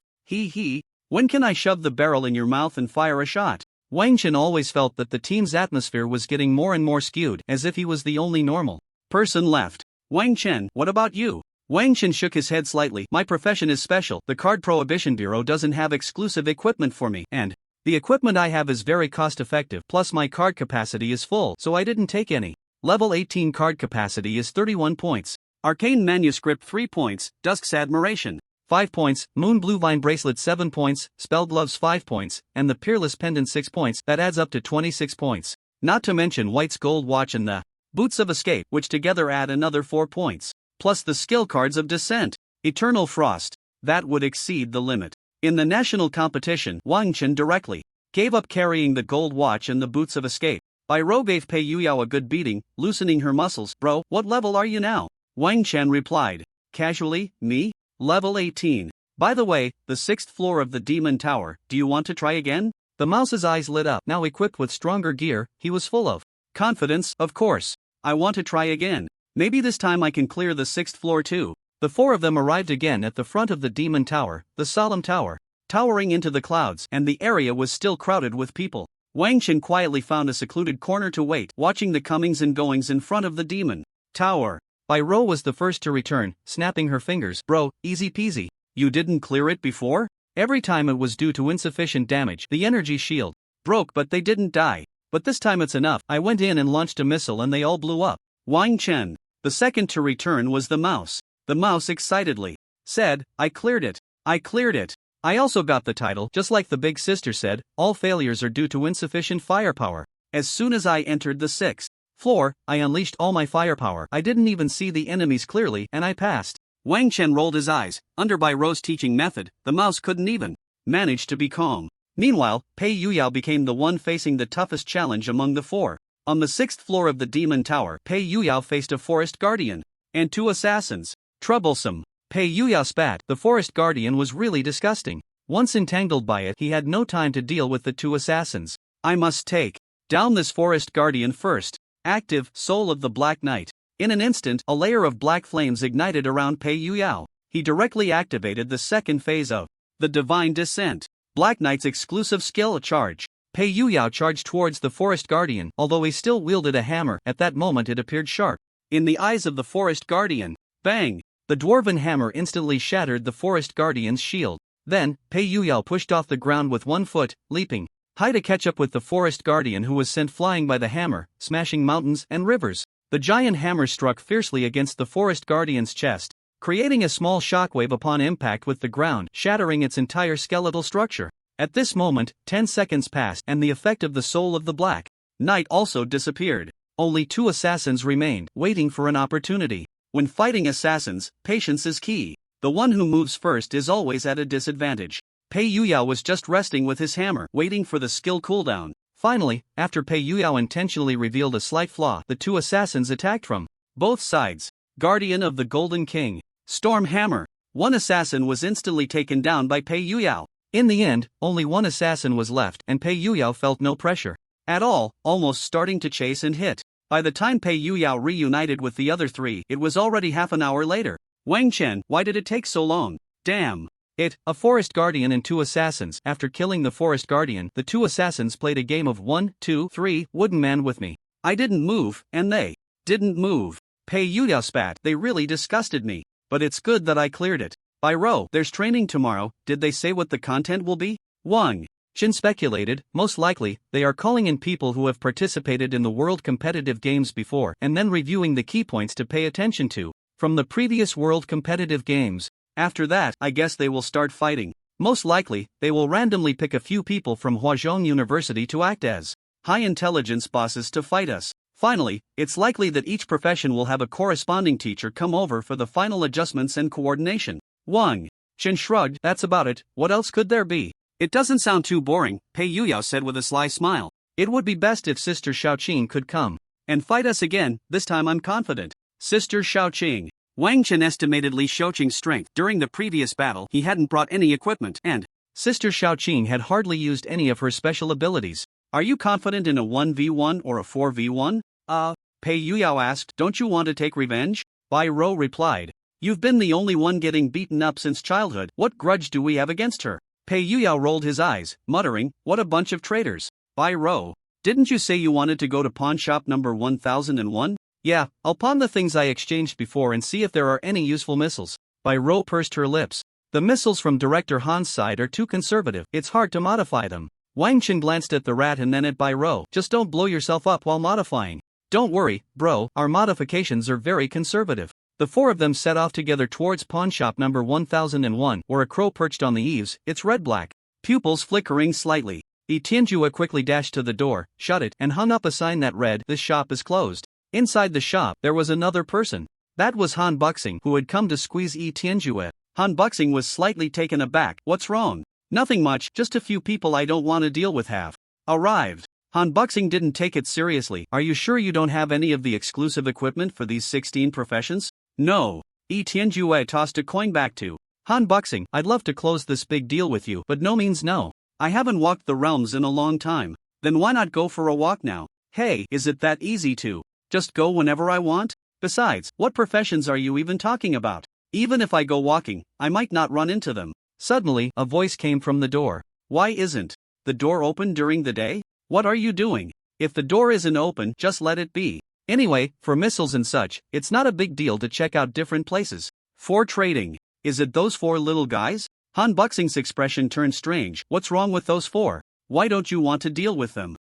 When can I shove the barrel in your mouth and fire a shot? Wang Chen always felt that the team's atmosphere was getting more and more skewed, as if he was the only normal person left. Wang Chen, what about you? Wang Chen shook his head slightly. My profession is special. The Card Prohibition Bureau doesn't have exclusive equipment for me, and the equipment I have is very cost-effective, plus my card capacity is full, so I didn't take any. Level 18 card capacity is 31 points. Arcane Manuscript 3 points, Dusk's Admiration 5 points, Moon Blue Vine Bracelet 7 points, Spell Gloves 5 points, and the Peerless Pendant 6 points. That adds up to 26 points. Not to mention White's Gold Watch and the Boots of Escape, which together add another 4 points. Plus the skill cards of Descent, Eternal Frost. That would exceed the limit. In the national competition, Wang Chen directly gave up carrying the gold watch and the Boots of Escape. Bai Ro gave Pei Yuyao a good beating, loosening her muscles. Bro, what level are you now? Wang Chen replied casually, me? Level 18. By the way, the 6th floor of the Demon Tower, do you want to try again? The mouse's eyes lit up. Now equipped with stronger gear, he was full of confidence. Of course. I want to try again. Maybe this time I can clear the 6th floor too. The 4 of them arrived again at the front of the Demon Tower, the solemn tower, towering into the clouds, and the area was still crowded with people. Wang Chen quietly found a secluded corner to wait, watching the comings and goings in front of the Demon Tower. Bai Ro was the first to return, snapping her fingers. Bro, easy peasy. You didn't clear it before? Every time it was due to insufficient damage. The energy shield broke, but they didn't die. But this time it's enough. I went in and launched a missile and they all blew up. Wang Chen. The second to return was the mouse. The mouse excitedly said, I cleared it. I cleared it. I also got the title. Just like the big sister said, all failures are due to insufficient firepower. As soon as I entered the 6th floor, I unleashed all my firepower. I didn't even see the enemies clearly, and I passed. Wang Chen rolled his eyes. Under Bai Ro's teaching method, the mouse couldn't even manage to be calm. Meanwhile, Pei Yuyao became the one facing the toughest challenge among the 4. On the 6th floor of the Demon Tower, Pei Yuyao faced a forest guardian and 2 assassins. Troublesome. Pei Yuyao spat. The forest guardian was really disgusting. Once entangled by it, he had no time to deal with the 2 assassins. I must take down this forest guardian first. Active, Soul of the Black Knight. In an instant, a layer of black flames ignited around Pei Yuyao. He directly activated the second phase of the Divine Descent. Black Knight's exclusive skill charge. Pei Yuyao charged towards the forest guardian, although he still wielded a hammer. At that moment it appeared sharp in the eyes of the forest guardian. Bang! The dwarven hammer instantly shattered the forest guardian's shield. Then, Pei Yuyao pushed off the ground with 1 foot, leaping high to catch up with the forest guardian who was sent flying by the hammer, smashing mountains and rivers. The giant hammer struck fiercely against the forest guardian's chest, creating a small shockwave upon impact with the ground, shattering its entire skeletal structure. At this moment, 10 seconds passed and the effect of the Soul of the Black Knight also disappeared. Only 2 assassins remained, waiting for an opportunity. When fighting assassins, patience is key. The one who moves first is always at a disadvantage. Pei Yuyao was just resting with his hammer, waiting for the skill cooldown. Finally, after Pei Yuyao intentionally revealed a slight flaw, the 2 assassins attacked from both sides. Guardian of the Golden King. Storm Hammer. 1 assassin was instantly taken down by Pei Yuyao. In the end, only 1 assassin was left, and Pei Yuyao felt no pressure at all, almost starting to chase and hit. By the time Pei Yuyao reunited with the other 3, it was already half an hour later. Wang Chen, why did it take so long? Damn. A forest guardian and 2 assassins. After killing the forest guardian, the 2 assassins played a game of 1, 2, 3, wooden man with me. I didn't move, and they didn't move. Pei Yuyao spat. They really disgusted me. But it's good that I cleared it. Bai Ro, there's training tomorrow. Did they say what the content will be? Wang Chen speculated. Most likely, they are calling in people who have participated in the world competitive games before and then reviewing the key points to pay attention to from the previous world competitive games. After that, I guess they will start fighting. Most likely, they will randomly pick a few people from Huazhong University to act as high-intelligence bosses to fight us. Finally, it's likely that each profession will have a corresponding teacher come over for the final adjustments and coordination. Wang Chen shrugged. That's about it. What else could there be? It doesn't sound too boring, Pei Yuyao said with a sly smile. It would be best if Sister Xiaoqin could come. and fight us again, this time I'm confident. Sister Shaoqing. Wang Chen estimated Li Shaoqing's strength. During the previous battle, he hadn't brought any equipment, and Sister Shaoqing had hardly used any of her special abilities. Are you confident in a 1v1 or a 4v1? Pei Yuyao asked. Don't you want to take revenge? Bai Rou replied. You've been the only one getting beaten up since childhood. What grudge do we have against her? Pei Yuyao rolled his eyes, muttering, what a bunch of traitors. Bai Rou, didn't you say you wanted to go to pawn shop number 1001? Yeah, I'll pawn the things I exchanged before and see if there are any useful missiles. Bai Rou pursed her lips. The missiles from Director Han's side are too conservative, it's hard to modify them. Wang Chen glanced at the rat and then at Bai Rou. Just don't blow yourself up while modifying. Don't worry, bro, our modifications are very conservative. The four of them set off together towards pawn shop number 1001, where a crow perched on the eaves, its red-black pupils flickering slightly. Yi Tianjue quickly dashed to the door, shut it, and hung up a sign that read, "This shop is closed." Inside the shop, there was another person. That was Han Buxing, who had come to squeeze Yi Tianjue. Han Buxing was slightly taken aback. What's wrong? Nothing much, just a few people I don't want to deal with have arrived. Han Buxing didn't take it seriously. Are you sure you don't have any of the exclusive equipment for these 16 professions? No. Yi Tianjue tossed a coin back to Han Buxing. I'd love to close this big deal with you, but no means no. I haven't walked the realms in a long time. Then why not go for a walk now? Hey, is it that easy to just go whenever I want? Besides, what professions are you even talking about? Even if I go walking, I might not run into them. Suddenly, a voice came from the door. Why isn't the door open during the day? What are you doing? If the door isn't open, just let it be. Anyway, for missiles and such, it's not a big deal to check out different places. For trading, is it those four little guys? Han Buxing's expression turned strange. What's wrong with those four? Why don't you want to deal with them?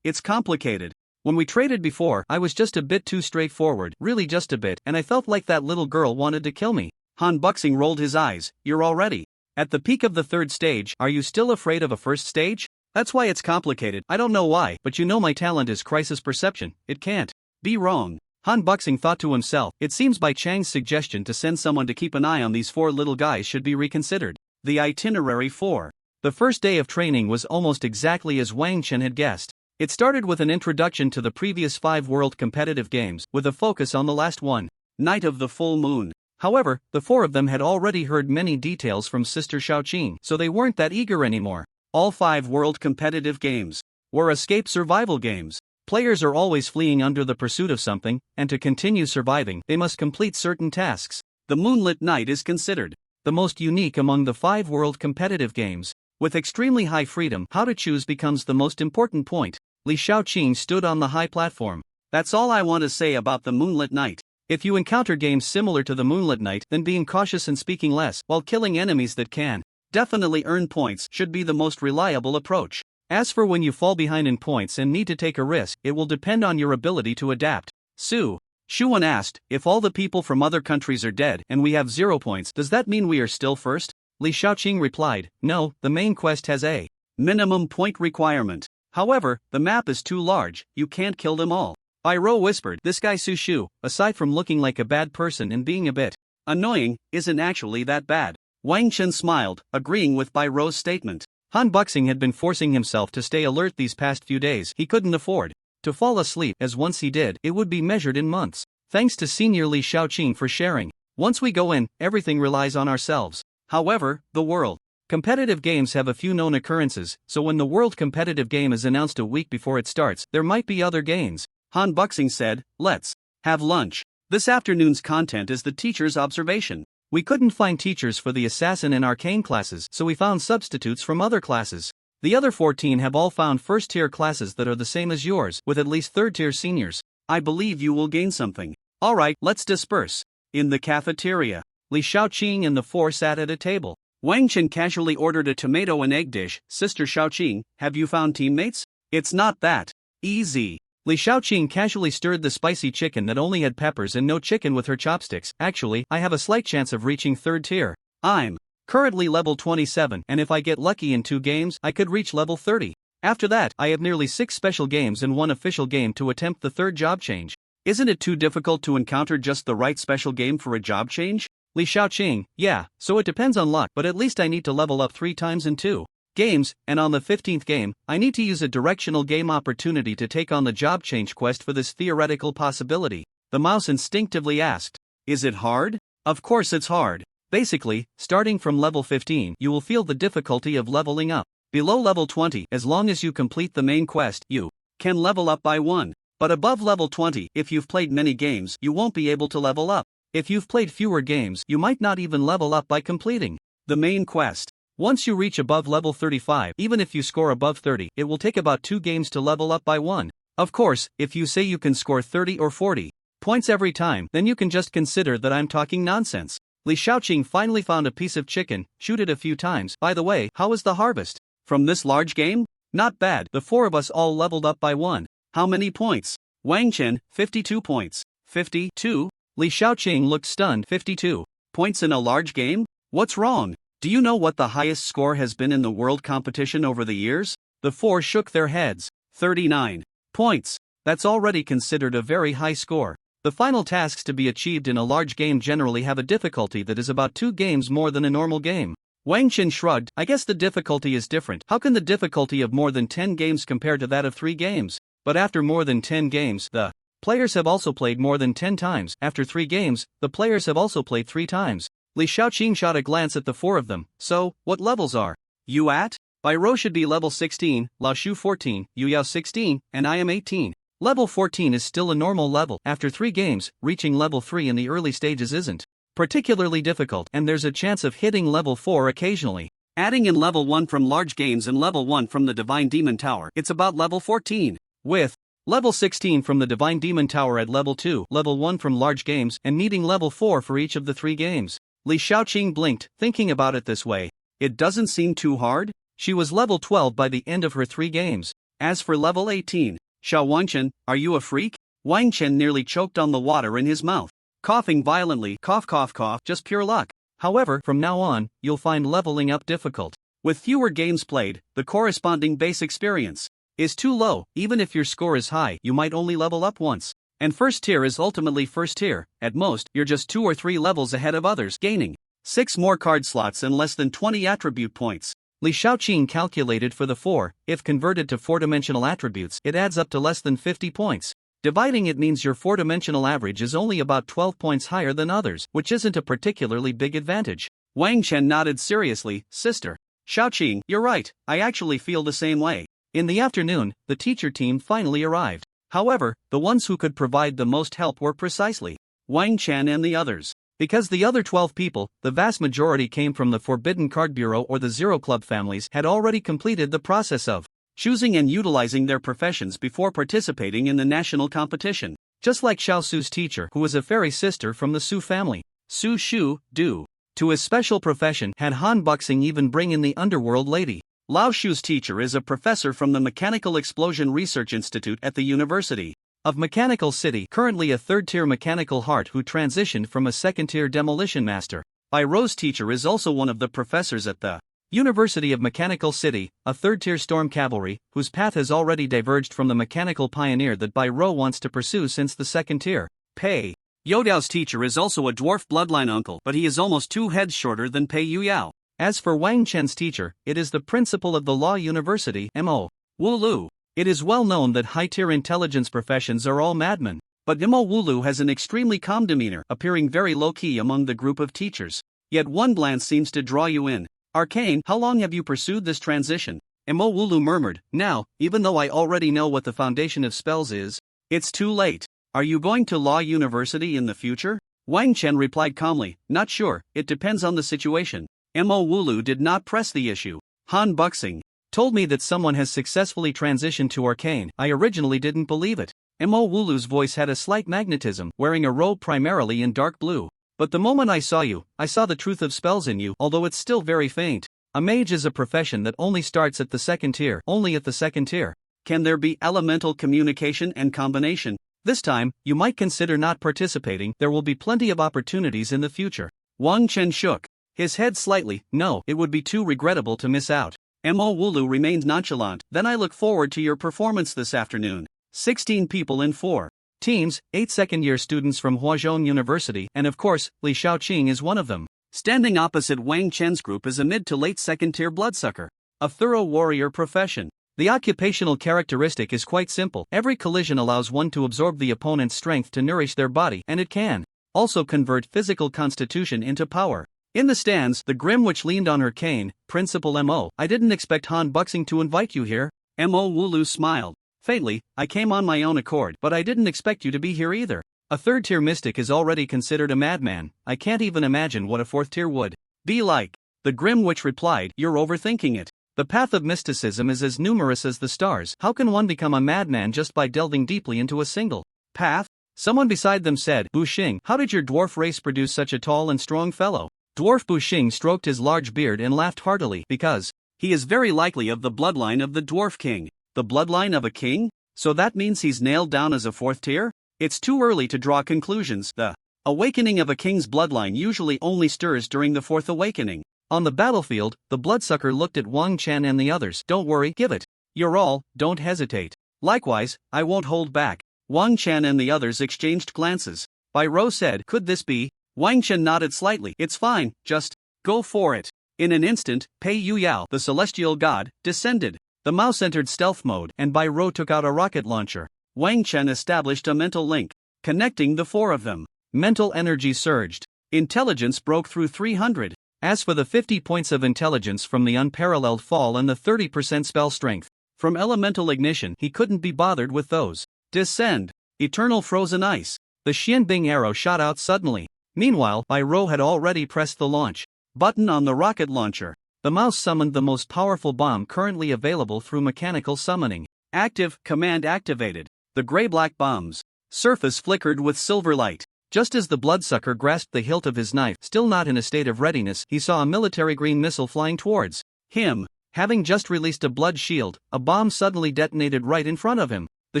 It's complicated. When we traded before, I was just a bit too straightforward, really just a bit, and I felt like that little girl wanted to kill me. Han Buxing rolled his eyes. You're already at the peak of the third stage. Are you still afraid of a first stage? That's why it's complicated. I don't know why, but you know my talent is crisis perception. It can't be wrong. Han Buxing thought to himself, it seems Bai Chang's suggestion to send someone to keep an eye on these four little guys should be reconsidered. The itinerary for the first day of training was almost exactly as Wang Chen had guessed. It started with an introduction to the previous 5 world competitive games, with a focus on the last one, Night of the Full Moon. However, the four of them had already heard many details from Sister Shaoqing, so they weren't that eager anymore. All 5 world competitive games were escape survival games. Players are always fleeing under the pursuit of something, and to continue surviving, they must complete certain tasks. The Moonlit Night is considered the most unique among the 5 world competitive games. With extremely high freedom, how to choose becomes the most important point. Li Shaoqing stood on the high platform. That's all I want to say about the Moonlit Night. If you encounter games similar to the Moonlit Night, then being cautious and speaking less, while killing enemies that can definitely earn points, should be the most reliable approach. As for when you fall behind in points and need to take a risk, it will depend on your ability to adapt. Su Shuan asked, if all the people from other countries are dead and we have 0 points, does that mean we are still first? Li Shaoqing replied, no, the main quest has a minimum point requirement. However, the map is too large, you can't kill them all. Bai Rou whispered, this guy Su Shu, aside from looking like a bad person and being a bit annoying, isn't actually that bad. Wang Chen smiled, agreeing with Bai Rou's statement. Han Buxing had been forcing himself to stay alert these past few days. He couldn't afford to fall asleep, as once he did, it would be measured in months. Thanks to Senior Li Shaoqing for sharing. Once we go in, everything relies on ourselves. However, the world competitive games have a few known occurrences, so when the world competitive game is announced a week before it starts, there might be other gains. Han Buxing said, let's have lunch. This afternoon's content is the teacher's observation. We couldn't find teachers for the assassin and arcane classes, so we found substitutes from other classes. The other 14 have all found first-tier classes that are the same as yours, with at least third-tier seniors. I believe you will gain something. Alright, let's disperse. In the cafeteria, Li Shaoqing and the four sat at a table. Wang Chen casually ordered a tomato and egg dish. Sister Shaoqing, have you found teammates? It's not that easy. Li Shaoqing casually stirred the spicy chicken that only had peppers and no chicken with her chopsticks. Actually, I have a slight chance of reaching third tier. I'm currently level 27, and if I get lucky in 2 games, I could reach level 30. After that, I have nearly 6 special games and 1 official game to attempt the 3rd job change. Isn't it too difficult to encounter just the right special game for a job change? Li Shaoqing, yeah, so it depends on luck, but at least I need to level up 3 times in 2 games, and on the 15th game, I need to use a directional game opportunity to take on the job change quest for this theoretical possibility. The mouse instinctively asked, "Is it hard?" Of course it's hard. Basically, starting from level 15, you will feel the difficulty of leveling up. Below level 20, as long as you complete the main quest, you can level up by 1. But above level 20, if you've played many games, you won't be able to level up. If you've played fewer games, you might not even level up by completing the main quest. Once you reach above level 35, even if you score above 30, it will take about 2 games to level up by 1. Of course, if you say you can score 30 or 40 points every time, then you can just consider that I'm talking nonsense. Li Shaoqing finally found a piece of chicken, shoot it a few times. By the way, how was the harvest from this large game? Not bad. The 4 of us all leveled up by 1. How many points? Wang Chen, 52 points. 52? Li Shaoqing looked stunned. 52 points in a large game? What's wrong? Do you know what the highest score has been in the world competition over the years? The 4 shook their heads. 39 points. That's already considered a very high score. The final tasks to be achieved in a large game generally have a difficulty that is about 2 games more than a normal game. Wang Chen shrugged. I guess the difficulty is different. How can the difficulty of more than 10 games compare to that of 3 games? But after more than 10 games, the players have also played more than 10 times. After 3 games, the players have also played 3 times. Li Shaoqing shot a glance at the 4 of them. So, what levels are you at? Bai Rou should be level 16, Lao Shu 14, Yu Yao 16, and I am 18. Level 14 is still a normal level. After 3 games, reaching level 3 in the early stages isn't particularly difficult, and there's a chance of hitting level 4 occasionally. Adding in level 1 from large games and level 1 from the Divine Demon Tower, it's about level 14. With level 16 from the Divine Demon Tower at level 2, level 1 from large games, and needing level 4 for each of the 3 games. Li Shaoqing blinked, thinking about it this way. It doesn't seem too hard? She was level 12 by the end of her 3 games. As for level 18, Xiao Wangchen, are you a freak? Wang Chen nearly choked on the water in his mouth. Coughing violently, cough cough cough, just pure luck. However, from now on, you'll find leveling up difficult. With fewer games played, the corresponding base experience is too low. Even if your score is high, you might only level up once. And first tier is ultimately first tier. At most, you're just 2 or 3 levels ahead of others, gaining 6 more card slots and less than 20 attribute points. Li Shaoqing calculated for the 4, if converted to 4-dimensional attributes, it adds up to less than 50 points. Dividing it means your 4-dimensional average is only about 12 points higher than others, which isn't a particularly big advantage. Wang Chen nodded seriously. Sister Shaoqing, you're right, I actually feel the same way. In the afternoon, the teacher team finally arrived. However, the ones who could provide the most help were precisely Wang Chen and the others. Because the other 12 people, the vast majority came from the Forbidden Card Bureau or the Zero Club families, had already completed the process of choosing and utilizing their professions before participating in the national competition. Just like Xiao Su's teacher, who was a fairy sister from the Su family. Su Shu, due to his special profession, had Han Buxing even bring in the underworld lady. Lao Shu's teacher is a professor from the Mechanical Explosion Research Institute at the University of Mechanical City, currently a 3rd-tier mechanical heart who transitioned from a 2nd-tier demolition master. Bai Rou's teacher is also one of the professors at the University of Mechanical City, a 3rd-tier storm cavalry, whose path has already diverged from the mechanical pioneer that Bai Rou wants to pursue since the 2nd tier. Pei Youdao's teacher is also a dwarf bloodline uncle, but he is almost 2 heads shorter than Pei Yuyao. As for Wang Chen's teacher, it is the principal of the Law University, Mo Wulu. It is well known that high-tier intelligence professions are all madmen, but Mo Wulu has an extremely calm demeanor, appearing very low-key among the group of teachers. Yet one glance seems to draw you in. Arcane, how long have you pursued this transition? Mo Wulu murmured. Now, even though I already know what the foundation of spells is, it's too late. Are you going to Law University in the future? Wang Chen replied calmly, not sure, it depends on the situation. Mo Wulu did not press the issue. Han Buxing told me that someone has successfully transitioned to Arcane. I originally didn't believe it. Mo Wulu's voice had a slight magnetism, wearing a robe primarily in dark blue. But the moment I saw you, I saw the truth of spells in you, although it's still very faint. A mage is a profession that only starts at the 2nd tier, only at the 2nd tier. Can there be elemental communication and combination? This time, you might consider not participating. There will be plenty of opportunities in the future. Wang Chen shook his head slightly. No, it would be too regrettable to miss out. Mo Wulu remained nonchalant. Then I look forward to your performance this afternoon. 16 people in 4 teams, 8 second-year students from Huazhong University, and of course, Li Shaoqing is one of them. Standing opposite Wang Chen's group is a mid to late 2nd-tier bloodsucker. A thorough warrior profession. The occupational characteristic is quite simple. Every collision allows one to absorb the opponent's strength to nourish their body, and it can also convert physical constitution into power. In the stands, the Grim Witch leaned on her cane. Principal M.O. I didn't expect Han Buxing to invite you here. M.O. Wooloo smiled. Faintly, I came on my own accord, but I didn't expect you to be here either. A third-tier mystic is already considered a madman. I can't even imagine what a fourth-tier would be like. The Grim Witch replied, you're overthinking it. The path of mysticism is as numerous as the stars. How can one become a madman just by delving deeply into a single path? Someone beside them said, Buxing, how did your dwarf race produce such a tall and strong fellow? Dwarf Buxing stroked his large beard and laughed heartily, because he is very likely of the bloodline of the Dwarf King. The bloodline of a king? So that means he's nailed down as a fourth tier? It's too early to draw conclusions. The awakening of a king's bloodline usually only stirs during the fourth awakening. On the battlefield, the bloodsucker looked at Wang Chen and the others. Don't worry, give it your all, don't hesitate. Likewise, I won't hold back. Wang Chen and the others exchanged glances. Bai Rou said, could this be? Wang Chen nodded slightly. It's fine, just go for it. In an instant, Pei Yu Yao, the celestial god, descended. The mouse entered stealth mode, and Bai Rou took out a rocket launcher. Wang Chen established a mental link, connecting the four of them. Mental energy surged. Intelligence broke through 300. As for the 50 points of intelligence from the unparalleled fall and the 30% spell strength from elemental ignition, he couldn't be bothered with those. Descend. Eternal frozen ice. The Xianbing arrow shot out suddenly. Meanwhile, Bai Rou had already pressed the launch button on the rocket launcher. The mouse summoned the most powerful bomb currently available through mechanical summoning. Active, command activated. The gray-black bomb's surface flickered with silver light. Just as the bloodsucker grasped the hilt of his knife, still not in a state of readiness, he saw a military green missile flying towards him. Having just released a blood shield, a bomb suddenly detonated right in front of him. The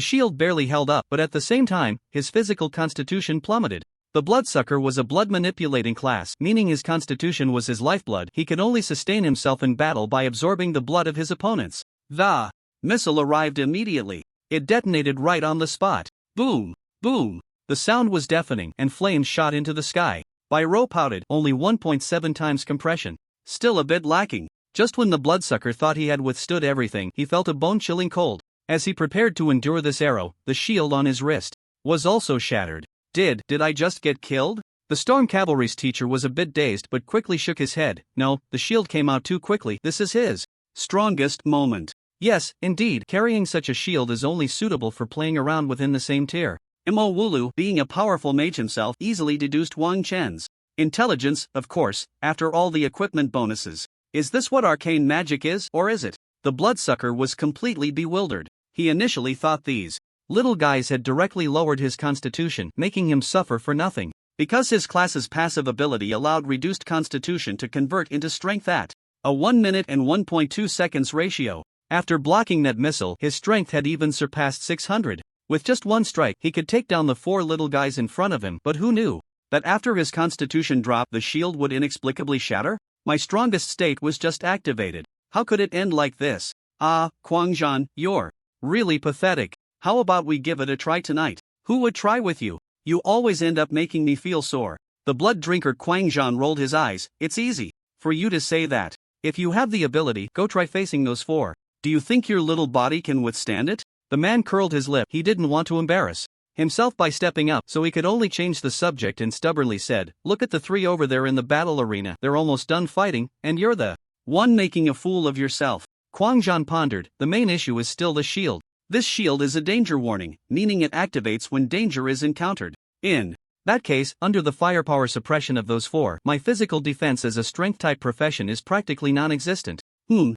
shield barely held up, but at the same time, his physical constitution plummeted. The bloodsucker was a blood-manipulating class, meaning his constitution was his lifeblood. He could only sustain himself in battle by absorbing the blood of his opponents. The missile arrived immediately. It detonated right on the spot. Boom! Boom! The sound was deafening, and flames shot into the sky. Bai Rou pouted, only 1.7 times compression. Still a bit lacking. Just when the bloodsucker thought he had withstood everything, he felt a bone-chilling cold. As he prepared to endure this arrow, the shield on his wrist was also shattered. Did I just get killed? The Storm Cavalry's teacher was a bit dazed but quickly shook his head. No, the shield came out too quickly. This is his strongest moment. Yes, indeed, carrying such a shield is only suitable for playing around within the same tier. Mo Wooloo, being a powerful mage himself, easily deduced Wang Chen's intelligence, of course, after all the equipment bonuses. Is this what arcane magic is, or is it? The bloodsucker was completely bewildered. He initially thought these little guys had directly lowered his constitution, making him suffer for nothing. Because his class's passive ability allowed reduced constitution to convert into strength at a 1 minute and 1.2 seconds ratio. After blocking that missile, his strength had even surpassed 600. With just one strike, he could take down the four little guys in front of him, but who knew that after his constitution dropped, the shield would inexplicably shatter? My strongest state was just activated. How could it end like this? Ah, Quangzhan, you're really pathetic. How about we give it a try tonight? Who would try with you? You always end up making me feel sore. The blood drinker Quangzhan rolled his eyes. It's easy for you to say that. If you have the ability, go try facing those four. Do you think your little body can withstand it? The man curled his lip. He didn't want to embarrass himself by stepping up, so he could only change the subject and stubbornly said, look at the three over there in the battle arena. They're almost done fighting, and you're the one making a fool of yourself. Quangzhan pondered. The main issue is still the shield. This shield is a danger warning, meaning it activates when danger is encountered. In that case, under the firepower suppression of those four, my physical defense as a strength-type profession is practically non-existent.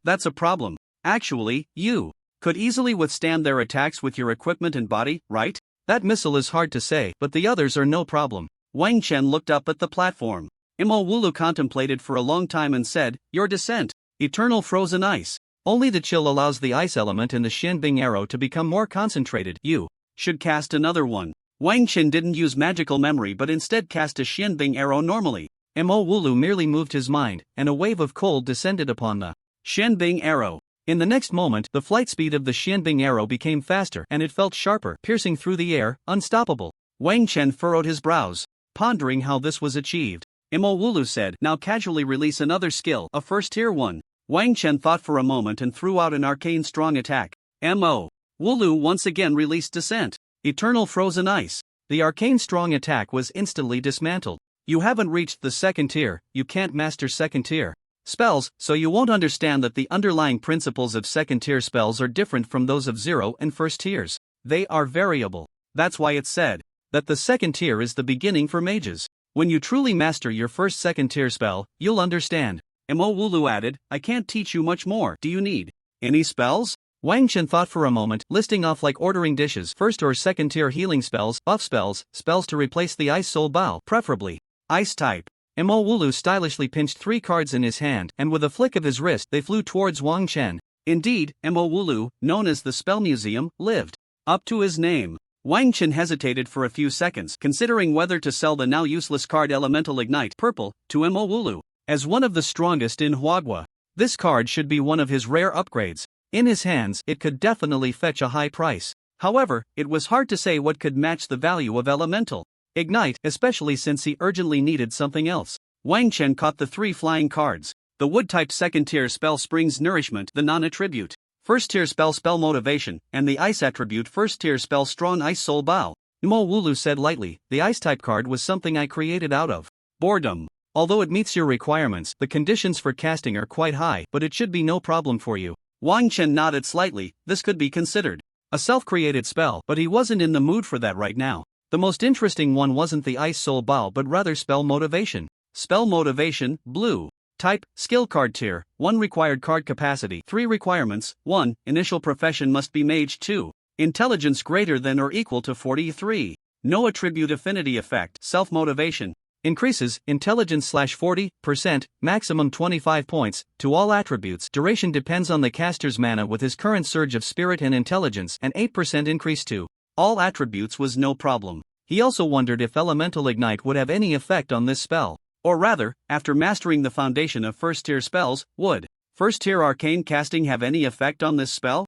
That's a problem. Actually, you could easily withstand their attacks with your equipment and body, right? That missile is hard to say, but the others are no problem. Wang Chen looked up at the platform. Mo Wooloo contemplated for a long time and said, your descent. Eternal frozen ice. Only the chill allows the ice element in the Xianbing arrow to become more concentrated. You should cast another one. Wang Chen didn't use magical memory but instead cast a Xianbing arrow normally. Mo Wooloo merely moved his mind, and a wave of cold descended upon the Xianbing arrow. In the next moment, the flight speed of the Xianbing arrow became faster and it felt sharper, piercing through the air, unstoppable. Wang Chen furrowed his brows, pondering how this was achieved. Mo Wooloo said, now casually release another skill, a first-tier one. Wang Chen thought for a moment and threw out an arcane strong attack. Mo. Wooloo once again released Descent. Eternal Frozen Ice. The arcane strong attack was instantly dismantled. You haven't reached the second tier, you can't master second tier spells, so you won't understand that the underlying principles of second tier spells are different from those of 0 and first tiers. They are variable. That's why it's said that the second tier is the beginning for mages. When you truly master your first second tier spell, you'll understand. Mo Wooloo added, I can't teach you much more. Do you need any spells? Wang Chen thought for a moment, listing off like ordering dishes: first or second tier healing spells, buff spells, spells to replace the ice soul bow, preferably ice type. Mo Wooloo stylishly pinched 3 cards in his hand, and with a flick of his wrist they flew towards Wang Chen. Indeed, Mo Wooloo, known as the Spell Museum, lived up to his name. Wang Chen hesitated for a few seconds, considering whether to sell the now useless card Elemental Ignite Purple to Mo Wooloo. As one of the strongest in Huagua, this card should be one of his rare upgrades. In his hands, it could definitely fetch a high price. However, it was hard to say what could match the value of Elemental Ignite, especially since he urgently needed something else. Wang Chen caught the 3 flying cards. The wood-type second-tier spell Spring's Nourishment, the non-attribute first-tier spell Spell Motivation, and the ice attribute first-tier spell Strong Ice Soul Bow. Mo Wooloo said lightly, the ice-type card was something I created out of boredom. Although it meets your requirements, the conditions for casting are quite high, but it should be no problem for you. Wang Chen nodded slightly. This could be considered a self-created spell, but he wasn't in the mood for that right now. The most interesting one wasn't the Ice Soul Bow but rather Spell Motivation. Spell Motivation, blue. Type, skill card tier, 1 required card capacity, 3 requirements, 1, initial profession must be mage, 2, intelligence greater than or equal to 43, no attribute affinity effect, self-motivation, increases, intelligence/40%, maximum 25 points, to all attributes, duration depends on the caster's mana with his current surge of spirit and intelligence, and 8% increase to all attributes was no problem. He also wondered if Elemental Ignite would have any effect on this spell. Or rather, after mastering the foundation of first-tier spells, would first-tier arcane casting have any effect on this spell?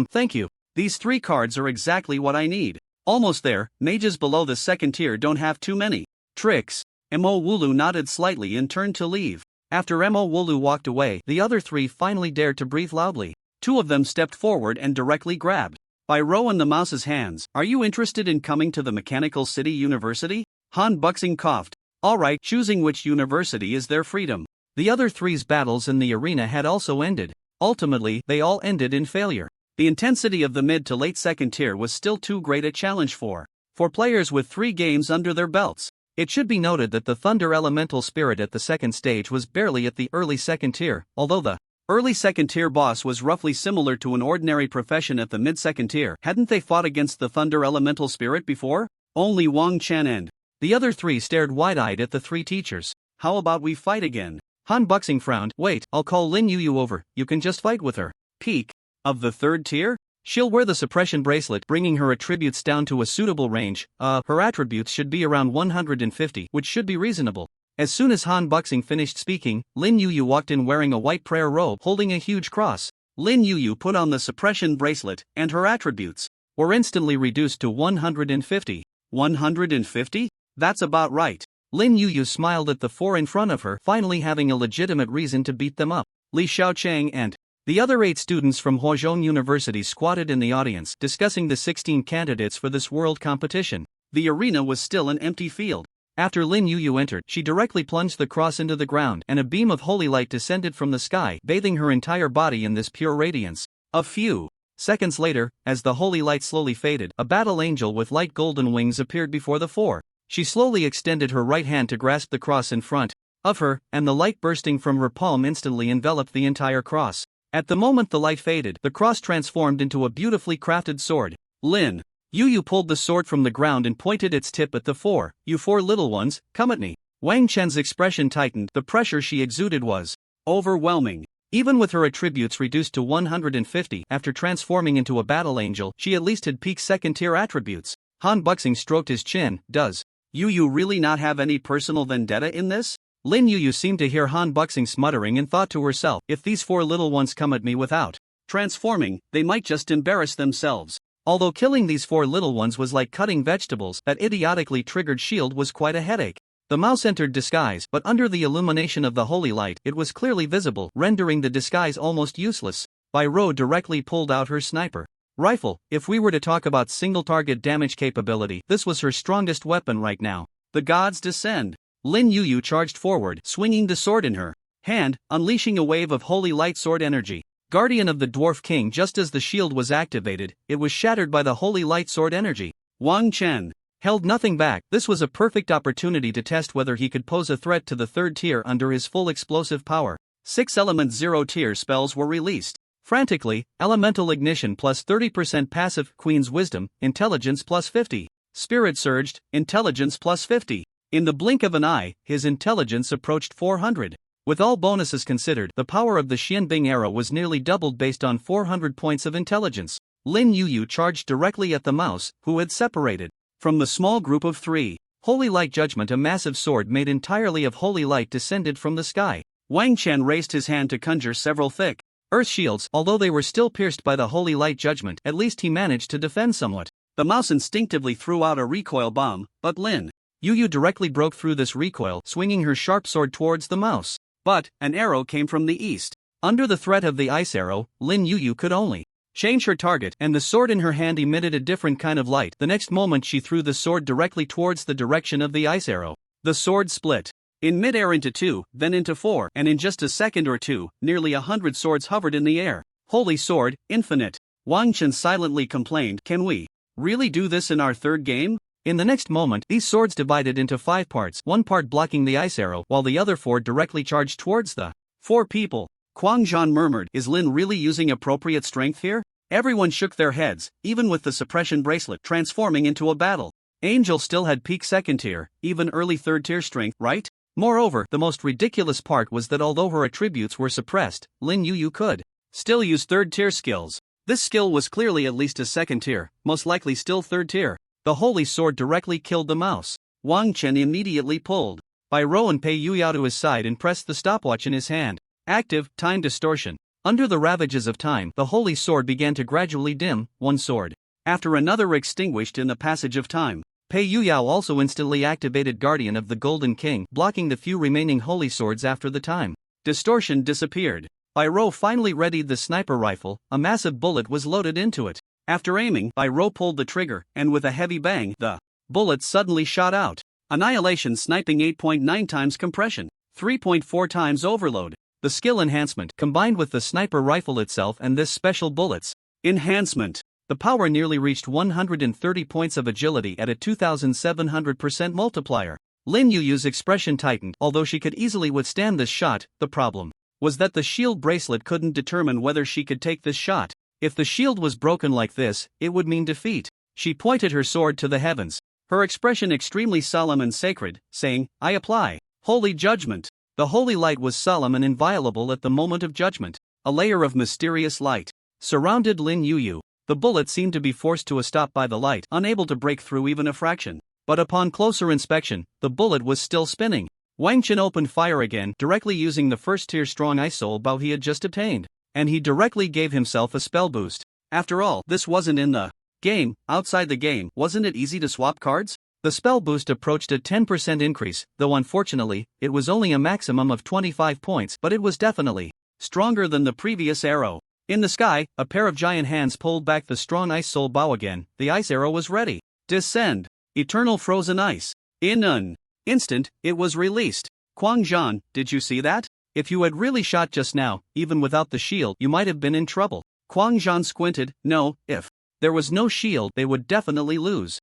Thank you. These 3 cards are exactly what I need. Almost there, mages below the second tier don't have too many tricks. Mo Wooloo nodded slightly and turned to leave. After Mo Wooloo walked away, the other 3 finally dared to breathe loudly. 2 of them stepped forward and directly grabbed by Rowan the Mouse's hands. Are you interested in coming to the Mechanical City University? Han Buxing coughed. Alright, choosing which university is their freedom. The other 3's battles in the arena had also ended. Ultimately, they all ended in failure. The intensity of the mid to late second tier was still too great a challenge for players with 3 games under their belts. It should be noted that the Thunder Elemental Spirit at the second stage was barely at the early second tier, although the early second tier boss was roughly similar to an ordinary profession at the mid-second tier. Hadn't they fought against the Thunder Elemental Spirit before? Only Wang Chen and the other 3 stared wide-eyed at the 3 teachers. How about we fight again? Han Buxing frowned. Wait, I'll call Lin Yu over, you can just fight with her. Peak of the 3rd tier? She'll wear the suppression bracelet, bringing her attributes down to a suitable range. Her attributes should be around 150, which should be reasonable. As soon as Han Buxing finished speaking, Lin Yu walked in wearing a white prayer robe holding a huge cross. Lin Yu put on the suppression bracelet, and her attributes were instantly reduced to 150. 150? That's about right. Lin Yu smiled at the 4 in front of her, finally having a legitimate reason to beat them up. Li Xiaochang and the other 8 students from Huazhong University squatted in the audience, discussing the 16 candidates for this world competition. The arena was still an empty field. After Lin Yu entered, she directly plunged the cross into the ground, and a beam of holy light descended from the sky, bathing her entire body in this pure radiance. A few seconds later, as the holy light slowly faded, a battle angel with light golden wings appeared before the 4. She slowly extended her right hand to grasp the cross in front of her, and the light bursting from her palm instantly enveloped the entire cross. At the moment the light faded, the cross transformed into a beautifully crafted sword. Lin Yu pulled the sword from the ground and pointed its tip at the 4. You 4 little ones, come at me. Wang Chen's expression tightened. The pressure she exuded was overwhelming. Even with her attributes reduced to 150, after transforming into a battle angel, she at least had peak second-tier attributes. Han Buxing stroked his chin. Does Yu really not have any personal vendetta in this? Lin Yu seemed to hear Han Buxing smuttering and thought to herself, if these 4 little ones come at me without transforming, they might just embarrass themselves. Although killing these 4 little ones was like cutting vegetables, that idiotically triggered shield was quite a headache. The mouse entered disguise, but under the illumination of the holy light, it was clearly visible, rendering the disguise almost useless. Ro directly pulled out her sniper rifle. If we were to talk about single target damage capability, this was her strongest weapon right now. The gods descend. Lin Yuyu charged forward, swinging the sword in her hand, unleashing a wave of holy light sword energy. Guardian of the Dwarf King. Just as the shield was activated, it was shattered by the holy light sword energy. Wang Chen held nothing back. This was a perfect opportunity to test whether he could pose a threat to the third tier under his full explosive power. 6 element 0 tier spells were released. Frantically, Elemental Ignition plus 30% passive, Queen's Wisdom, Intelligence plus 50. Spirit Surged, Intelligence plus 50. In the blink of an eye, his intelligence approached 400. With all bonuses considered, the power of the Xianbing arrow was nearly doubled based on 400 points of intelligence. Lin Yuyu charged directly at the mouse, who had separated from the small group of 3. Holy Light Judgment. A massive sword made entirely of holy light descended from the sky. Wang Chen raised his hand to conjure several thick earth shields. Although they were still pierced by the holy light judgment, at least he managed to defend somewhat. The mouse instinctively threw out a recoil bomb, but Lin Yuyu directly broke through this recoil, swinging her sharp sword towards the mouse. But an arrow came from the east. Under the threat of the ice arrow, Lin Yuyu could only change her target, and the sword in her hand emitted a different kind of light. The next moment she threw the sword directly towards the direction of the ice arrow. The sword split in midair into 2, then into 4, and in just a second or two, nearly 100 swords hovered in the air. Holy sword, infinite. Wang Chen silently complained, "Can we really do this in our third game?" In the next moment, these swords divided into 5 parts, one part blocking the ice arrow, while the other 4 directly charged towards the 4 people. Quang Zhan murmured, "Is Lin really using appropriate strength here?" Everyone shook their heads, even with the suppression bracelet transforming into a battle. Angel still had peak second tier, even early third tier strength, right? Moreover, the most ridiculous part was that although her attributes were suppressed, Lin Yuyu could still use third tier skills. This skill was clearly at least a second tier, most likely still third tier. The holy sword directly killed the mouse. Wang Chen immediately pulled Ro and Pei Yuyao to his side and pressed the stopwatch in his hand. Active, time distortion. Under the ravages of time, the holy sword began to gradually dim, one sword after another extinguished in the passage of time. Pei Yuyao also instantly activated Guardian of the Golden King, blocking the few remaining holy swords after the time distortion disappeared. Ro finally readied the sniper rifle. A massive bullet was loaded into it. After aiming, Ro pulled the trigger, and with a heavy bang, the bullet suddenly shot out. Annihilation sniping 8.9 times compression, 3.4 times overload. The skill enhancement, combined with the sniper rifle itself and this special bullet's enhancement, the power nearly reached 130 points of agility at a 2700% multiplier. Lin Yuyu's expression tightened. Although she could easily withstand this shot, the problem was that the shield bracelet couldn't determine whether she could take this shot. If the shield was broken like this, it would mean defeat. She pointed her sword to the heavens, her expression extremely solemn and sacred, saying, "I apply holy judgment." The holy light was solemn and inviolable at the moment of judgment. A layer of mysterious light surrounded Lin Yuyu. The bullet seemed to be forced to a stop by the light, unable to break through even a fraction. But upon closer inspection, the bullet was still spinning. Wang Chen opened fire again, directly using the first-tier strong ice soul bow he had just obtained. And he directly gave himself a spell boost. After all, this wasn't in the game. Outside the game, wasn't it easy to swap cards? The spell boost approached a 10% increase, though unfortunately, it was only a maximum of 25 points, but it was definitely stronger than the previous arrow. In the sky, a pair of giant hands pulled back the strong ice soul bow again. The ice arrow was ready. Descend. Eternal frozen ice. In an instant, it was released. Quang Zhan, did you see that? If you had really shot just now, even without the shield, you might have been in trouble. Quang Zhan squinted. No, if there was no shield, they would definitely lose.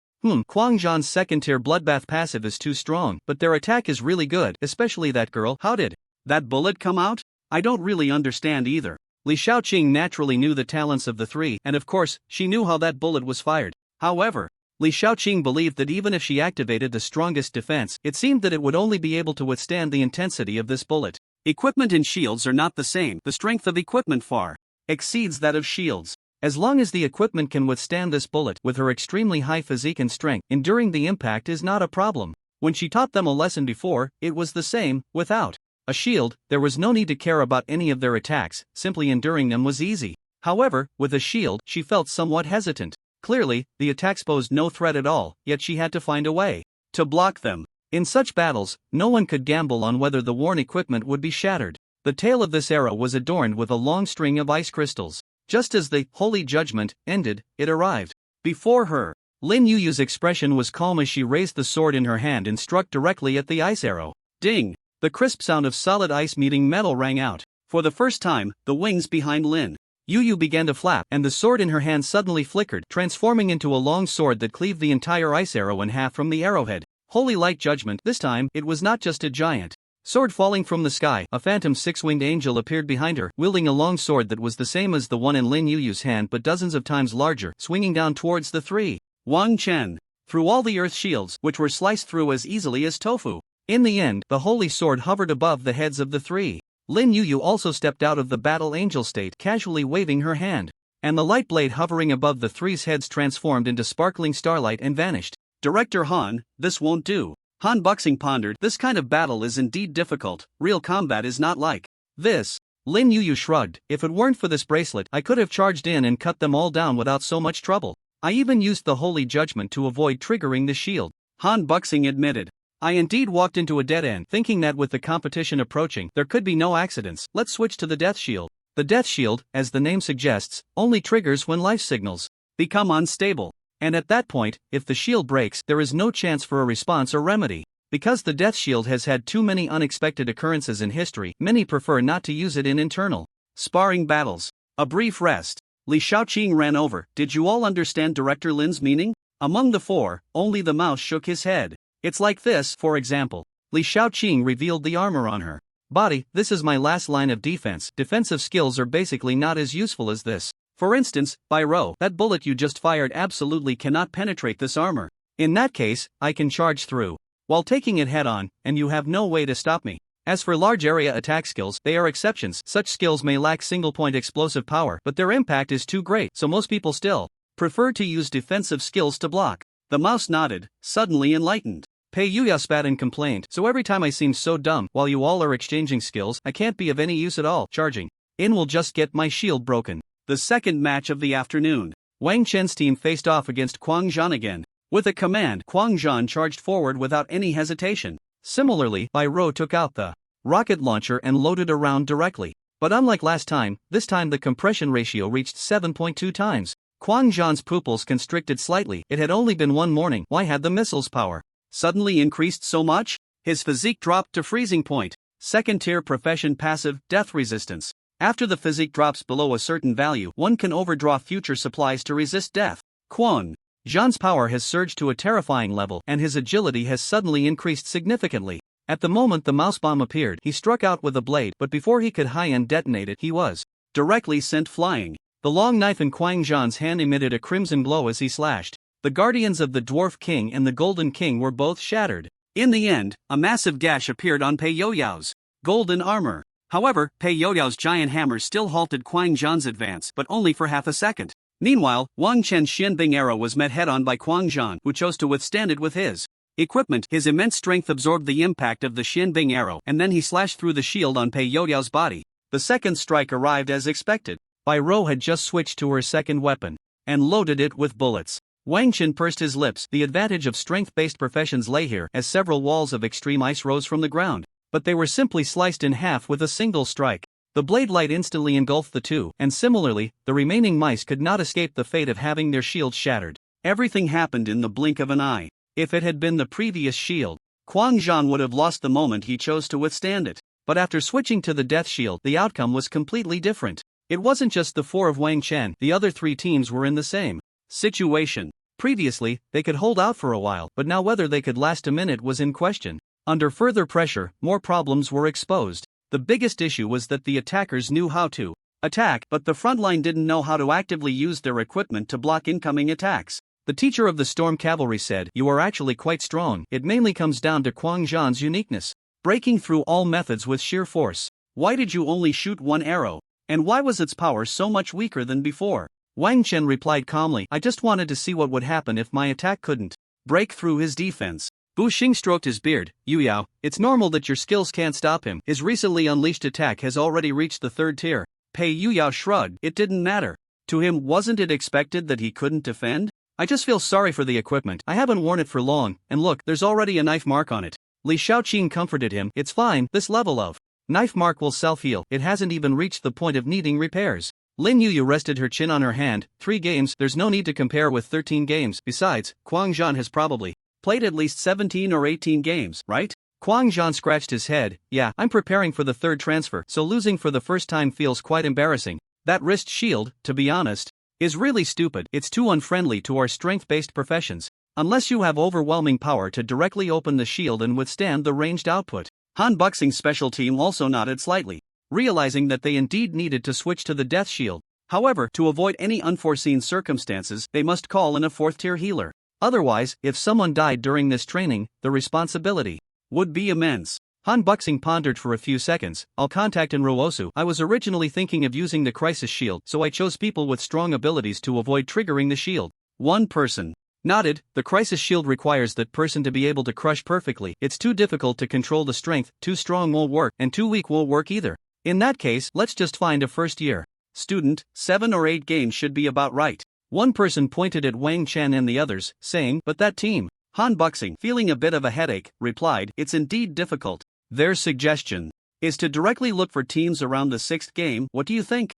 Quang Zhan's second-tier bloodbath passive is too strong, but their attack is really good, especially that girl. How did that bullet come out? I don't really understand either. Li Shaoqing naturally knew the talents of the 3, and of course, she knew how that bullet was fired. However, Li Shaoqing believed that even if she activated the strongest defense, it seemed that it would only be able to withstand the intensity of this bullet. Equipment and shields are not the same. The strength of equipment far exceeds that of shields. As long as the equipment can withstand this bullet, with her extremely high physique and strength, enduring the impact is not a problem. When she taught them a lesson before, it was the same. Without a shield, there was no need to care about any of their attacks, simply enduring them was easy. However, with a shield, she felt somewhat hesitant. Clearly, the attacks posed no threat at all, yet she had to find a way to block them. In such battles, no one could gamble on whether the worn equipment would be shattered. The tail of this arrow was adorned with a long string of ice crystals. Just as the Holy Judgment ended, it arrived. Before her, Lin Yuyu's expression was calm as she raised the sword in her hand and struck directly at the ice arrow. Ding! The crisp sound of solid ice meeting metal rang out. For the first time, the wings behind Lin Yuyu began to flap, and the sword in her hand suddenly flickered, transforming into a long sword that cleaved the entire ice arrow in half from the arrowhead. Holy Light Judgment! This time, it was not just a giant sword falling from the sky. A phantom six-winged angel appeared behind her, wielding a long sword that was the same as the one in Lin Yuyu's hand but dozens of times larger, swinging down towards the three. Wang Chen. Through all the earth shields, which were sliced through as easily as tofu. In the end, the holy sword hovered above the heads of the three. Lin Yuyu also stepped out of the battle angel state, casually waving her hand. And the light blade hovering above the three's heads transformed into sparkling starlight and vanished. Director Han, this won't do. Han Buxing pondered, this kind of battle is indeed difficult, real combat is not like this. Lin Yuyu shrugged, if it weren't for this bracelet I could have charged in and cut them all down without so much trouble. I even used the Holy Judgment to avoid triggering the shield. Han Buxing admitted. I indeed walked into a dead end, thinking that with the competition approaching there could be no accidents. Let's switch to the Death Shield. The Death Shield, as the name suggests, only triggers when life signals become unstable. And at that point, if the shield breaks, there is no chance for a response or remedy. Because the Death Shield has had too many unexpected occurrences in history, many prefer not to use it in internal sparring battles. A brief rest. Li Shaoqing ran over. Did you all understand Director Lin's meaning? Among the four, only the mouse shook his head. It's like this, for example. Li Shaoqing revealed the armor on her body. This is my last line of defense. Defensive skills are basically not as useful as this. For instance, by row, that bullet you just fired absolutely cannot penetrate this armor. In that case, I can charge through while taking it head on, and you have no way to stop me. As for large area attack skills, they are exceptions. Such skills may lack single point explosive power, but their impact is too great, so most people still prefer to use defensive skills to block. The mouse nodded, suddenly enlightened. Pei Yuya spat and complained, so every time I seem so dumb while you all are exchanging skills, I can't be of any use at all. Charging in will just get my shield broken. The second match of the afternoon. Wang Chen's team faced off against Quang Zhan again. With a command, Quang Zhan charged forward without any hesitation. Similarly, Bai Rou took out the rocket launcher and loaded a round directly. But unlike last time, this time the compression ratio reached 7.2 times. Quang Zhan's pupils constricted slightly. It had only been one morning. Why had the missile's power suddenly increased so much? His physique dropped to freezing point. Second tier profession passive, death resistance. After the physique drops below a certain value, one can overdraw future supplies to resist death. Quang Zhan's power has surged to a terrifying level, and his agility has suddenly increased significantly. At the moment the mouse bomb appeared, he struck out with a blade, but before he could high-end detonate it, he was directly sent flying. The long knife in Quang Zhan's hand emitted a crimson glow as he slashed. The guardians of the Dwarf King and the Golden King were both shattered. In the end, a massive gash appeared on Pei Youyao's golden armor. However, Pei Youyao's giant hammer still halted Quang Zhan's advance, but only for half a second. Meanwhile, Wang Chen's Xianbing arrow was met head-on by Quang Zhan, who chose to withstand it with his equipment. His immense strength absorbed the impact of the Xianbing arrow, and then he slashed through the shield on Pei Youyao's body. The second strike arrived as expected. Bai Rou had just switched to her second weapon and loaded it with bullets. Wang Chen pursed his lips. The advantage of strength-based professions lay here, as several walls of extreme ice rose from the ground. But they were simply sliced in half with a single strike. The blade light instantly engulfed the two, and similarly, the remaining mice could not escape the fate of having their shields shattered. Everything happened in the blink of an eye. If it had been the previous shield, Quang Zhan would have lost the moment he chose to withstand it. But after switching to the death shield, the outcome was completely different. It wasn't just the four of Wang Chen, the other three teams were in the same situation. Previously, they could hold out for a while, but now whether they could last a minute was in question. Under further pressure, more problems were exposed. The biggest issue was that the attackers knew how to attack, but the front line didn't know how to actively use their equipment to block incoming attacks. The teacher of the Storm Cavalry said, "You are actually quite strong. It mainly comes down to Quang Zhan's uniqueness. Breaking through all methods with sheer force. Why did you only shoot one arrow? And why was its power so much weaker than before?" Wang Chen replied calmly, "I just wanted to see what would happen if my attack couldn't break through his defense." Bu Xing stroked his beard. "Yuyao, it's normal that your skills can't stop him. His recently unleashed attack has already reached the third tier." Pei Yuyao shrugged. It didn't matter. To him, wasn't it expected that he couldn't defend? I just feel sorry for the equipment. I haven't worn it for long, and look, there's already a knife mark on it. Li Shaoqing comforted him. It's fine, this level of knife mark will self-heal. It hasn't even reached the point of needing repairs. Lin Yu rested her chin on her hand. 3 games, there's no need to compare with 13 games. Besides, Quang Zhan has probably played at least 17 or 18 games, right? Quang Zhan scratched his head. Yeah, I'm preparing for the 3rd transfer, so losing for the first time feels quite embarrassing. That wrist shield, to be honest, is really stupid. It's too unfriendly to our strength-based professions. Unless you have overwhelming power to directly open the shield and withstand the ranged output. Han Buxing's special team also nodded slightly, realizing that they indeed needed to switch to the death shield. However, to avoid any unforeseen circumstances, they must call in a 4th-tier healer. Otherwise, if someone died during this training, the responsibility would be immense. Han Buxing pondered for a few seconds. I'll contact Enroosu. I was originally thinking of using the crisis shield, so I chose people with strong abilities to avoid triggering the shield. One person nodded. The crisis shield requires that person to be able to crush perfectly. It's too difficult to control the strength. Too strong won't work, and too weak won't work either. In that case, let's just find a first-year student. 7 or 8 games should be about right. One person pointed at Wang Chen and the others, saying, but that team. Han Buxing, feeling a bit of a headache, replied, it's indeed difficult. Their suggestion is to directly look for teams around the 6th game. What do you think?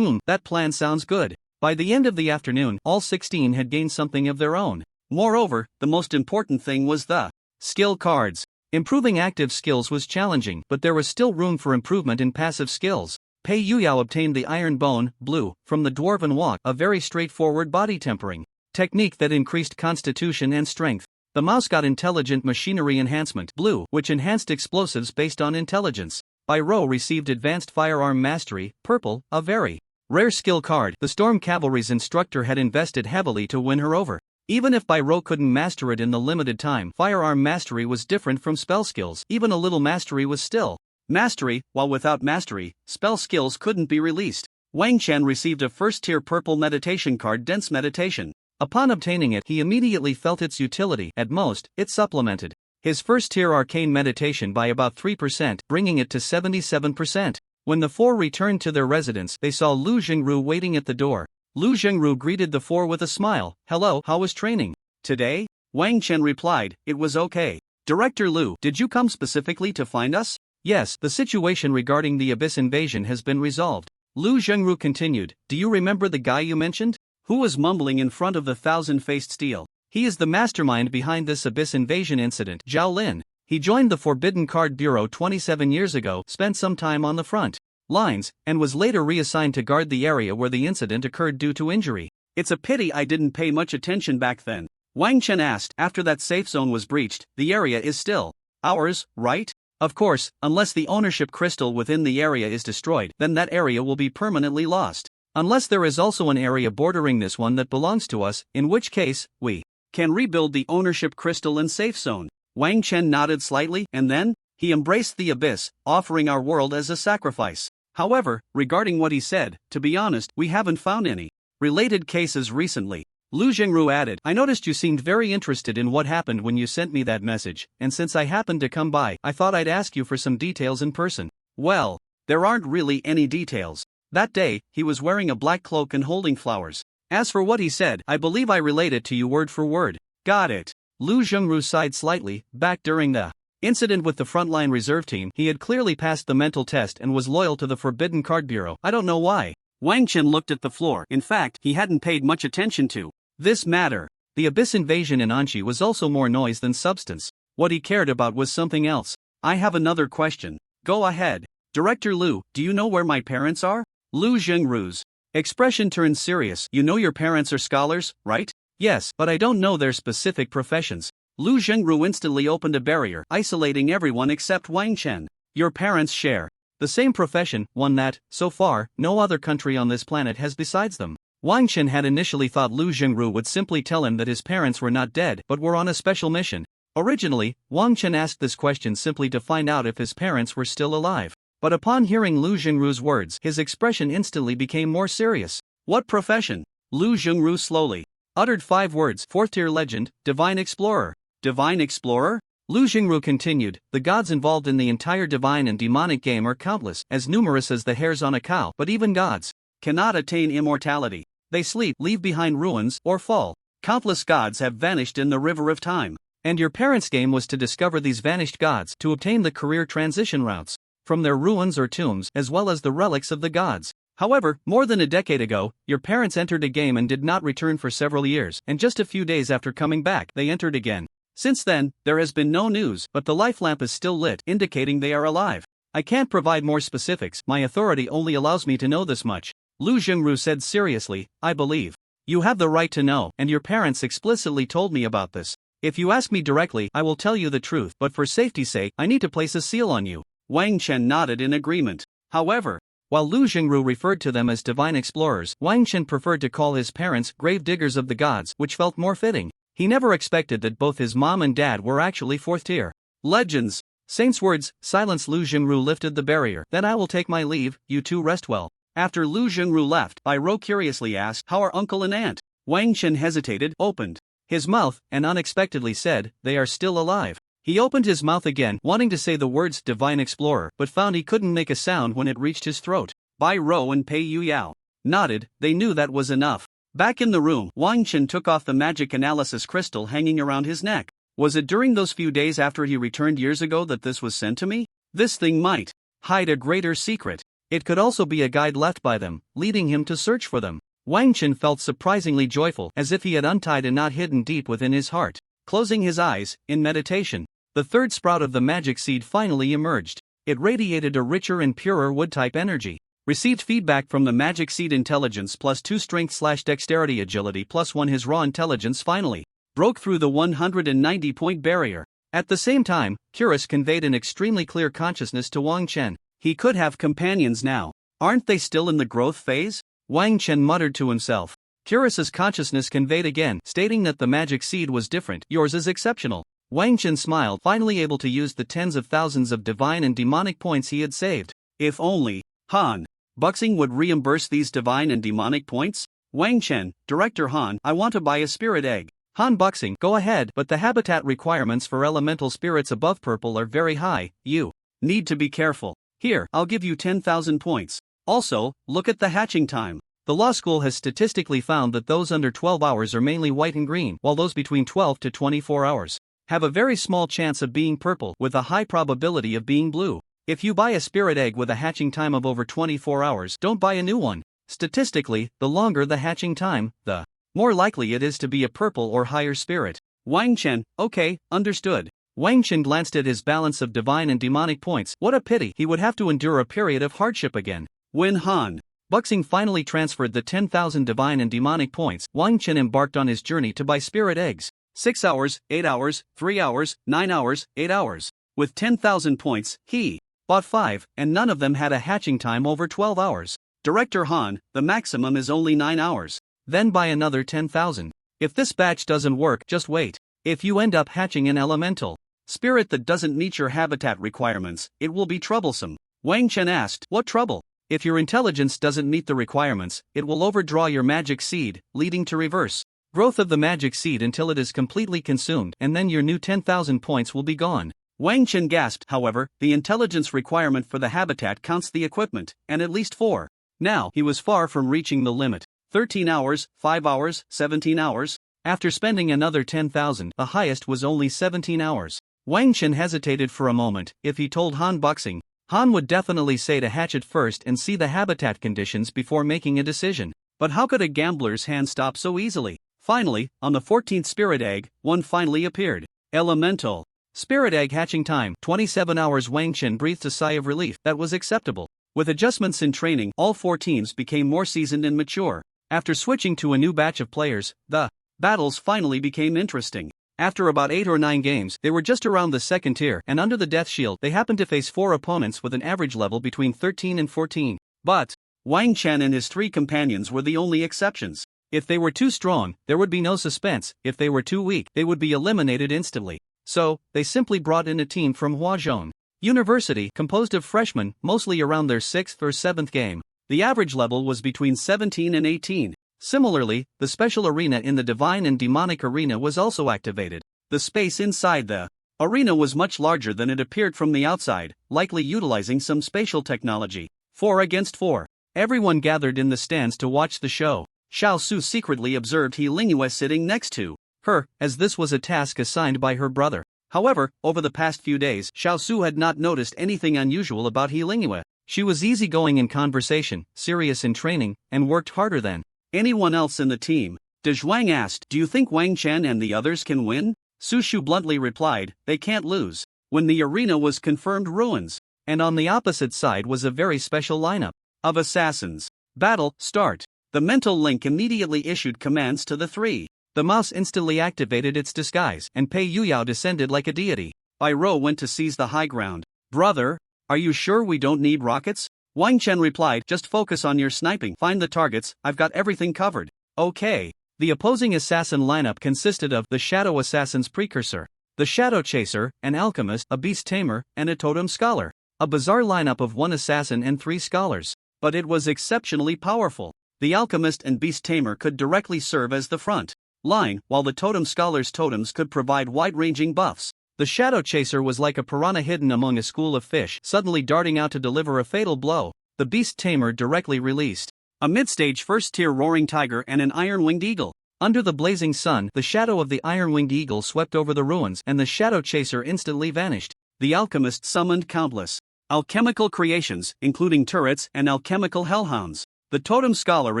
That plan sounds good. By the end of the afternoon, all 16 had gained something of their own. Moreover, the most important thing was the skill cards. Improving active skills was challenging, but there was still room for improvement in passive skills. Pei Yuyao obtained the Iron Bone, Blue, from the Dwarven Walk, a very straightforward body tempering technique that increased constitution and strength. The mouse got Intelligent Machinery Enhancement, Blue, which enhanced explosives based on intelligence. Bai Rou received Advanced Firearm Mastery, Purple, a very rare skill card. The Storm Cavalry's instructor had invested heavily to win her over. Even if Bai Rou couldn't master it in the limited time, firearm mastery was different from spell skills. Even a little mastery was still mastery, while without mastery, spell skills couldn't be released. Wang Chen received a 1st-tier purple meditation card, Dense Meditation. Upon obtaining it, he immediately felt its utility. At most, it supplemented his 1st-tier arcane meditation by about 3%, bringing it to 77%. When the 4 returned to their residence, they saw Lu Jingru waiting at the door. Lu Jingru greeted the 4 with a smile. Hello, how was training? Today? Wang Chen replied, it was okay. Director Lu, did you come specifically to find us? Yes, the situation regarding the Abyss invasion has been resolved. Lu Jingru continued, do you remember the guy you mentioned? Who was mumbling in front of the thousand-faced steel? He is the mastermind behind this Abyss invasion incident. Zhao Lin. He joined the Forbidden Card Bureau 27 years ago, spent some time on the front lines, and was later reassigned to guard the area where the incident occurred due to injury. It's a pity I didn't pay much attention back then. Wang Chen asked. After that safe zone was breached, the area is still ours, right? Of course, unless the ownership crystal within the area is destroyed, then that area will be permanently lost. Unless there is also an area bordering this one that belongs to us, in which case, we can rebuild the ownership crystal and safe zone. Wang Chen nodded slightly, and then he embraced the abyss, offering our world as a sacrifice. However, regarding what he said, to be honest, we haven't found any related cases recently. Lu Jingru added, I noticed you seemed very interested in what happened when you sent me that message, and since I happened to come by, I thought I'd ask you for some details in person. Well, there aren't really any details. That day, he was wearing a black cloak and holding flowers. As for what he said, I believe I relate it to you word for word. Got it. Lu Jingru sighed slightly. Back during the incident with the frontline reserve team, he had clearly passed the mental test and was loyal to the Forbidden Card Bureau. I don't know why. Wang Chen looked at the floor. In fact, he hadn't paid much attention to this matter. The Abyss invasion in Anchi was also more noise than substance. What he cared about was something else. I have another question. Go ahead. Director Lu, do you know where my parents are? Lu Jingru's expression turned serious. You know your parents are scholars, right? Yes, but I don't know their specific professions. Lu Jingru instantly opened a barrier, isolating everyone except Wang Chen. Your parents share the same profession, one that, so far, no other country on this planet has besides them. Wang Chen had initially thought Lu Jingru would simply tell him that his parents were not dead but were on a special mission. Originally, Wang Chen asked this question simply to find out if his parents were still alive. But upon hearing Lu Jingru's words, his expression instantly became more serious. What profession? Lu Jingru slowly uttered 5 words. 4th-tier legend, Divine Explorer. Divine Explorer? Lu Jingru continued, the gods involved in the entire divine and demonic game are countless, as numerous as the hairs on a cow, but even gods cannot attain immortality. They sleep, leave behind ruins, or fall Countless gods have vanished in the river of time. And your parents' game was to discover these vanished gods to obtain the career transition routes from their ruins or tombs, as well as the relics of the gods. However, more than a decade ago, your parents entered a game and did not return for several years, and just a few days after coming back, they entered again. Since then, there has been no news, but the life lamp is still lit, indicating they are alive. I can't provide more specifics, my authority only allows me to know this much. Lu Jingru said seriously, I believe. You have the right to know, and your parents explicitly told me about this. If you ask me directly, I will tell you the truth, but for safety's sake, I need to place a seal on you. Wang Chen nodded in agreement. However, while Lu Jingru referred to them as divine explorers, Wang Chen preferred to call his parents grave diggers of the gods, which felt more fitting. He never expected that both his mom and dad were actually fourth tier legends. Saint's words, silence. Lu Jingru lifted the barrier. Then I will take my leave, you two rest well. After Lu Jingru left, Bai Rou curiously asked, how are uncle and aunt? Wang Chen hesitated, opened his mouth, and unexpectedly said, they are still alive. He opened his mouth again, wanting to say the words divine explorer, but found he couldn't make a sound when it reached his throat. Bai Rou and Pei Yuyao nodded, they knew that was enough. Back in the room, Wang Chen took off the magic analysis crystal hanging around his neck. Was it during those few days after he returned years ago that this was sent to me? This thing might hide a greater secret. It could also be a guide left by them, leading him to search for them. Wang Chen felt surprisingly joyful, as if he had untied a knot hidden deep within his heart. Closing his eyes, in meditation, the third sprout of the magic seed finally emerged. It radiated a richer and purer wood-type energy. Received feedback from the magic seed. Intelligence +2 strength/dexterity agility +1. His raw intelligence finally broke through the 190-point barrier. At the same time, Curious conveyed an extremely clear consciousness to Wang Chen. He could have companions now. Aren't they still in the growth phase? Wang Chen muttered to himself. Curious's consciousness conveyed again, stating that the magic seed was different. Yours is exceptional. Wang Chen smiled, finally able to use the tens of thousands of divine and demonic points he had saved. If only Han Buxing would reimburse these divine and demonic points? Wang Chen, Director Han, I want to buy a spirit egg. Han Buxing, go ahead, but the habitat requirements for elemental spirits above purple are very high. You need to be careful. Here, I'll give you 10,000 points. Also, look at the hatching time. The law school has statistically found that those under 12 hours are mainly white and green, while those between 12 to 24 hours have a very small chance of being purple, with a high probability of being blue. If you buy a spirit egg with a hatching time of over 24 hours, don't buy a new one. Statistically, the longer the hatching time, the more likely it is to be a purple or higher spirit. Wang Chen, okay, understood. Wang Chen glanced at his balance of divine and demonic points. What a pity, he would have to endure a period of hardship again. When Han Buxing finally transferred the 10,000 divine and demonic points, Wang Chen embarked on his journey to buy spirit eggs. 6 hours, 8 hours, 3 hours, 9 hours, 8 hours. With 10,000 points, he bought 5, and none of them had a hatching time over 12 hours. Director Han, the maximum is only 9 hours. Then buy another 10,000. If this batch doesn't work, just wait. If you end up hatching an elemental spirit that doesn't meet your habitat requirements, it will be troublesome. Wang Chen asked, what trouble? If your intelligence doesn't meet the requirements, it will overdraw your magic seed, leading to reverse growth of the magic seed until it is completely consumed, and then your new 10,000 points will be gone. Wang Chen gasped. However, the intelligence requirement for the habitat counts the equipment, and at least 4. Now, he was far from reaching the limit. 13 hours, 5 hours, 17 hours. After spending another 10,000, the highest was only 17 hours. Wang Chen hesitated for a moment. If he told Han Buxing, Han would definitely say to hatch it first and see the habitat conditions before making a decision. But how could a gambler's hand stop so easily? Finally, on the 14th spirit egg, one finally appeared. Elemental spirit egg hatching time, 27 hours. Wang Chen breathed a sigh of relief. That was acceptable. With adjustments in training, all 4 teams became more seasoned and mature. After switching to a new batch of players, the battles finally became interesting. After about 8 or 9 games, they were just around the 2nd tier, and under the death shield, they happened to face 4 opponents with an average level between 13 and 14. But Wang Chen and his 3 companions were the only exceptions. If they were too strong, there would be no suspense. If they were too weak, they would be eliminated instantly. So, they simply brought in a team from Huazhong University, composed of freshmen, mostly around their 6th or 7th game. The average level was between 17 and 18. Similarly, the special arena in the divine and demonic arena was also activated. The space inside the arena was much larger than it appeared from the outside, likely utilizing some spatial technology. 4 against 4. Everyone gathered in the stands to watch the show. Xiao Su secretly observed He Lingyue sitting next to her, as this was a task assigned by her brother. However, over the past few days, Xiao Su had not noticed anything unusual about He Lingyue. She was easygoing in conversation, serious in training, and worked harder than anyone else in the team. De Zhuang asked, "Do you think Wang Chen and the others can win?" Su Shu bluntly replied, "They can't lose." When the arena was confirmed ruins, and on the opposite side was a very special lineup of assassins. Battle, start. The mental link immediately issued commands to the three. The mouse instantly activated its disguise, and Pei Yuyao descended like a deity. Bai Rou went to seize the high ground. "Brother, are you sure we don't need rockets?" Wang Chen replied, "Just focus on your sniping. Find the targets, I've got everything covered." Okay. The opposing assassin lineup consisted of the Shadow Assassin's precursor, the Shadow Chaser, an alchemist, a beast tamer, and a totem scholar. A bizarre lineup of one assassin and 3 scholars. But it was exceptionally powerful. The alchemist and beast tamer could directly serve as the front line, while the totem scholar's totems could provide wide-ranging buffs. The Shadow Chaser was like a piranha hidden among a school of fish, suddenly darting out to deliver a fatal blow. The beast tamer directly released a mid-stage first-tier roaring tiger and an iron-winged eagle. Under the blazing sun, the shadow of the iron-winged eagle swept over the ruins, and the Shadow Chaser instantly vanished. The alchemist summoned countless alchemical creations, including turrets and alchemical hellhounds. The totem scholar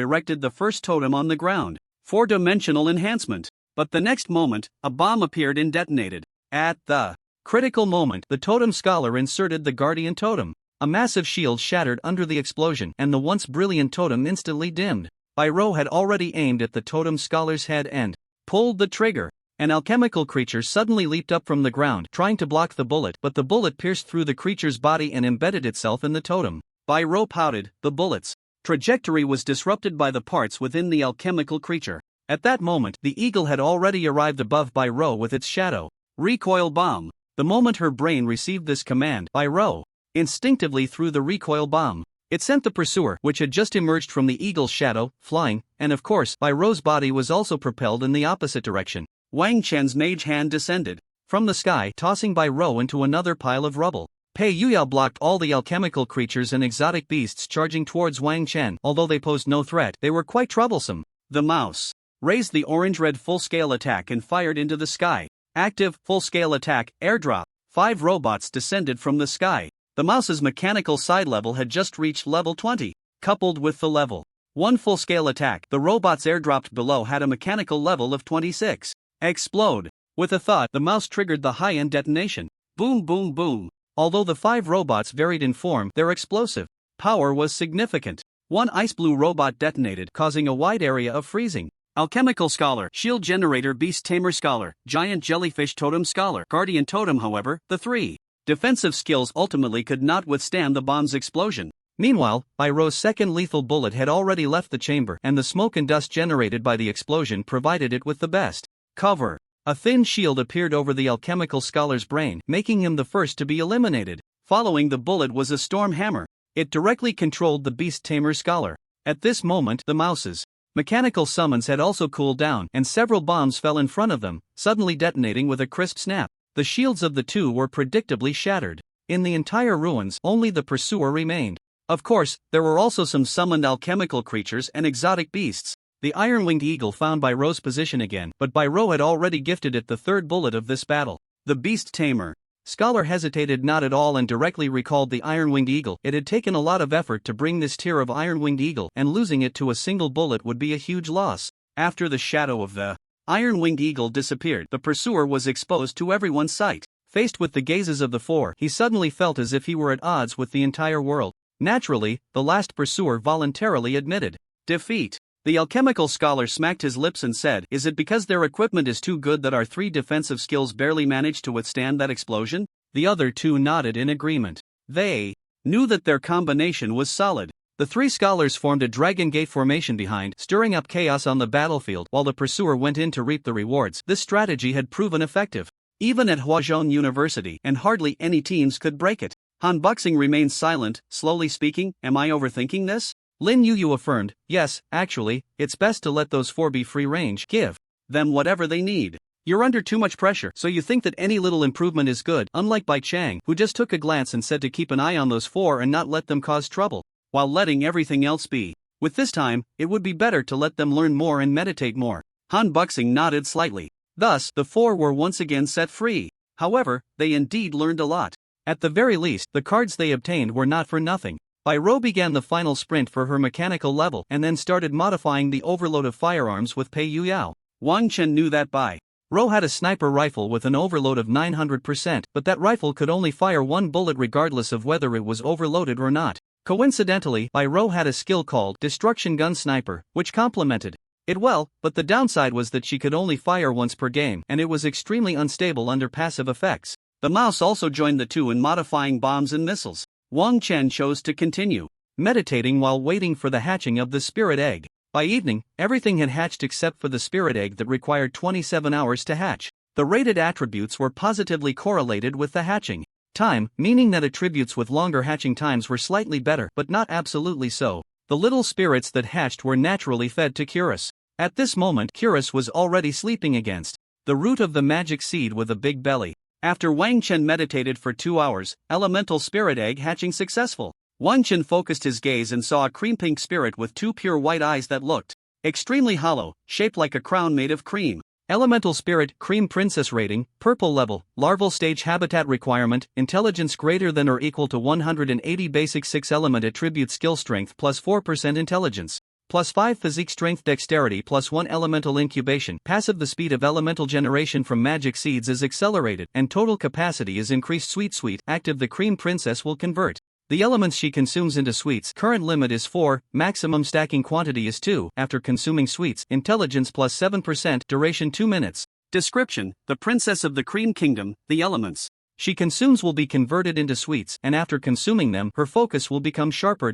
erected the first totem on the ground, 4-dimensional enhancement. But the next moment, a bomb appeared and detonated. At the critical moment, the totem scholar inserted the guardian totem. A massive shield shattered under the explosion, and the once brilliant totem instantly dimmed. Bai Rou had already aimed at the totem scholar's head and pulled the trigger. An alchemical creature suddenly leaped up from the ground, trying to block the bullet, but the bullet pierced through the creature's body and embedded itself in the totem. Bai Rou pouted. The bullet's trajectory was disrupted by the parts within the alchemical creature. At that moment, the eagle had already arrived above Bai Rou with its shadow recoil bomb. The moment her brain received this command, Bai Rou instinctively threw the recoil bomb. It sent the pursuer, which had just emerged from the eagle's shadow, flying, and of course, Bai Rou's body was also propelled in the opposite direction. Wang Chen's mage hand descended from the sky, tossing Bai Rou into another pile of rubble. Pei Yuyao blocked all the alchemical creatures and exotic beasts charging towards Wang Chen. Although they posed no threat, they were quite troublesome. The mouse raised the orange-red full-scale attack and fired into the sky. Active, full-scale attack, airdrop. 5 robots descended from the sky. The mouse's mechanical side level had just reached level 20. Coupled with the level 1 full-scale attack, the robots airdropped below had a mechanical level of 26. Explode. With a thought, the mouse triggered the high-end detonation. Boom boom boom. Although the 5 robots varied in form, their explosive power was significant. One ice blue robot detonated, causing a wide area of freezing. Alchemical Scholar, Shield Generator, Beast Tamer Scholar, Giant Jellyfish Totem Scholar, Guardian Totem. However, the 3 defensive skills ultimately could not withstand the bomb's explosion. Meanwhile, Bai Rou's second lethal bullet had already left the chamber, and the smoke and dust generated by the explosion provided it with the best cover. A thin shield appeared over the alchemical scholar's brain, making him the first to be eliminated. Following the bullet was a storm hammer. It directly controlled the beast tamer scholar. At this moment, the mouse's mechanical summons had also cooled down, and several bombs fell in front of them, suddenly detonating with a crisp snap. The shields of the two were predictably shattered. In the entire ruins, only the pursuer remained. Of course, there were also some summoned alchemical creatures and exotic beasts. The iron-winged eagle found Bai Rou's position again, but Bai Rou had already gifted it the 3rd bullet of this battle. The beast tamer scholar hesitated not at all and directly recalled the iron-winged eagle. It had taken a lot of effort to bring this tier of iron-winged eagle, and losing it to a single bullet would be a huge loss. After the shadow of the iron-winged eagle disappeared, the pursuer was exposed to everyone's sight. Faced with the gazes of the 4, he suddenly felt as if he were at odds with the entire world. Naturally, the last pursuer voluntarily admitted defeat. The alchemical scholar smacked his lips and said, "Is it because their equipment is too good that our 3 defensive skills barely managed to withstand that explosion?" The other 2 nodded in agreement. They knew that their combination was solid. The 3 scholars formed a Dragon Gate formation behind, stirring up chaos on the battlefield while the pursuer went in to reap the rewards. This strategy had proven effective, even at Huazhong University, and hardly any teams could break it. Han Buxing remained silent, slowly speaking. "Am I overthinking this?" Lin Yuyu affirmed, "Yes, actually, it's best to let those 4 be free range. Give them whatever they need. You're under too much pressure, so you think that any little improvement is good, unlike Bai Chang, who just took a glance and said to keep an eye on those 4 and not let them cause trouble, while letting everything else be." With this time, it would be better to let them learn more and meditate more. Han Buxing nodded slightly. Thus, the four were once again set free. However, they indeed learned a lot. At the very least, the cards they obtained were not for nothing. Bai Rou began the final sprint for her mechanical level and then started modifying the overload of firearms with Pei Yuyao. Wang Chen knew that Bai Rou had a sniper rifle with an overload of 900%, but that rifle could only fire one bullet regardless of whether it was overloaded or not. Coincidentally, Bai Rou had a skill called Destruction Gun Sniper, which complemented it well, but the downside was that she could only fire once per game and it was extremely unstable under passive effects. The mouse also joined the two in modifying bombs and missiles. Wang Chen chose to continue meditating while waiting for the hatching of the spirit egg. By evening, everything had hatched except for the spirit egg that required 27 hours to hatch. The rated attributes were positively correlated with the hatching time, meaning that attributes with longer hatching times were slightly better but not absolutely so. The little spirits that hatched were naturally fed to Curus. At this moment, Curus was already sleeping against the root of the magic seed with a big belly. After Wang Chen meditated for 2 hours, elemental spirit egg hatching successful. Wang Chen focused his gaze and saw a cream pink spirit with 2 pure white eyes that looked extremely hollow, shaped like a crown made of cream. Elemental Spirit, Cream Princess rating, Purple level, Larval stage habitat requirement, Intelligence greater than or equal to 180 basic 6 element attribute skill strength plus 4% intelligence, plus 5 physique strength dexterity plus 1 elemental incubation. Passive the speed of elemental generation from magic seeds is accelerated and total capacity is increased. Sweet. Active the Cream Princess will convert the elements she consumes into sweets. Current limit is 4, maximum stacking quantity is 2. After consuming sweets, intelligence plus 7%, duration 2 minutes. Description: the princess of the Cream Kingdom, the elements she consumes will be converted into sweets, and after consuming them, her focus will become sharper.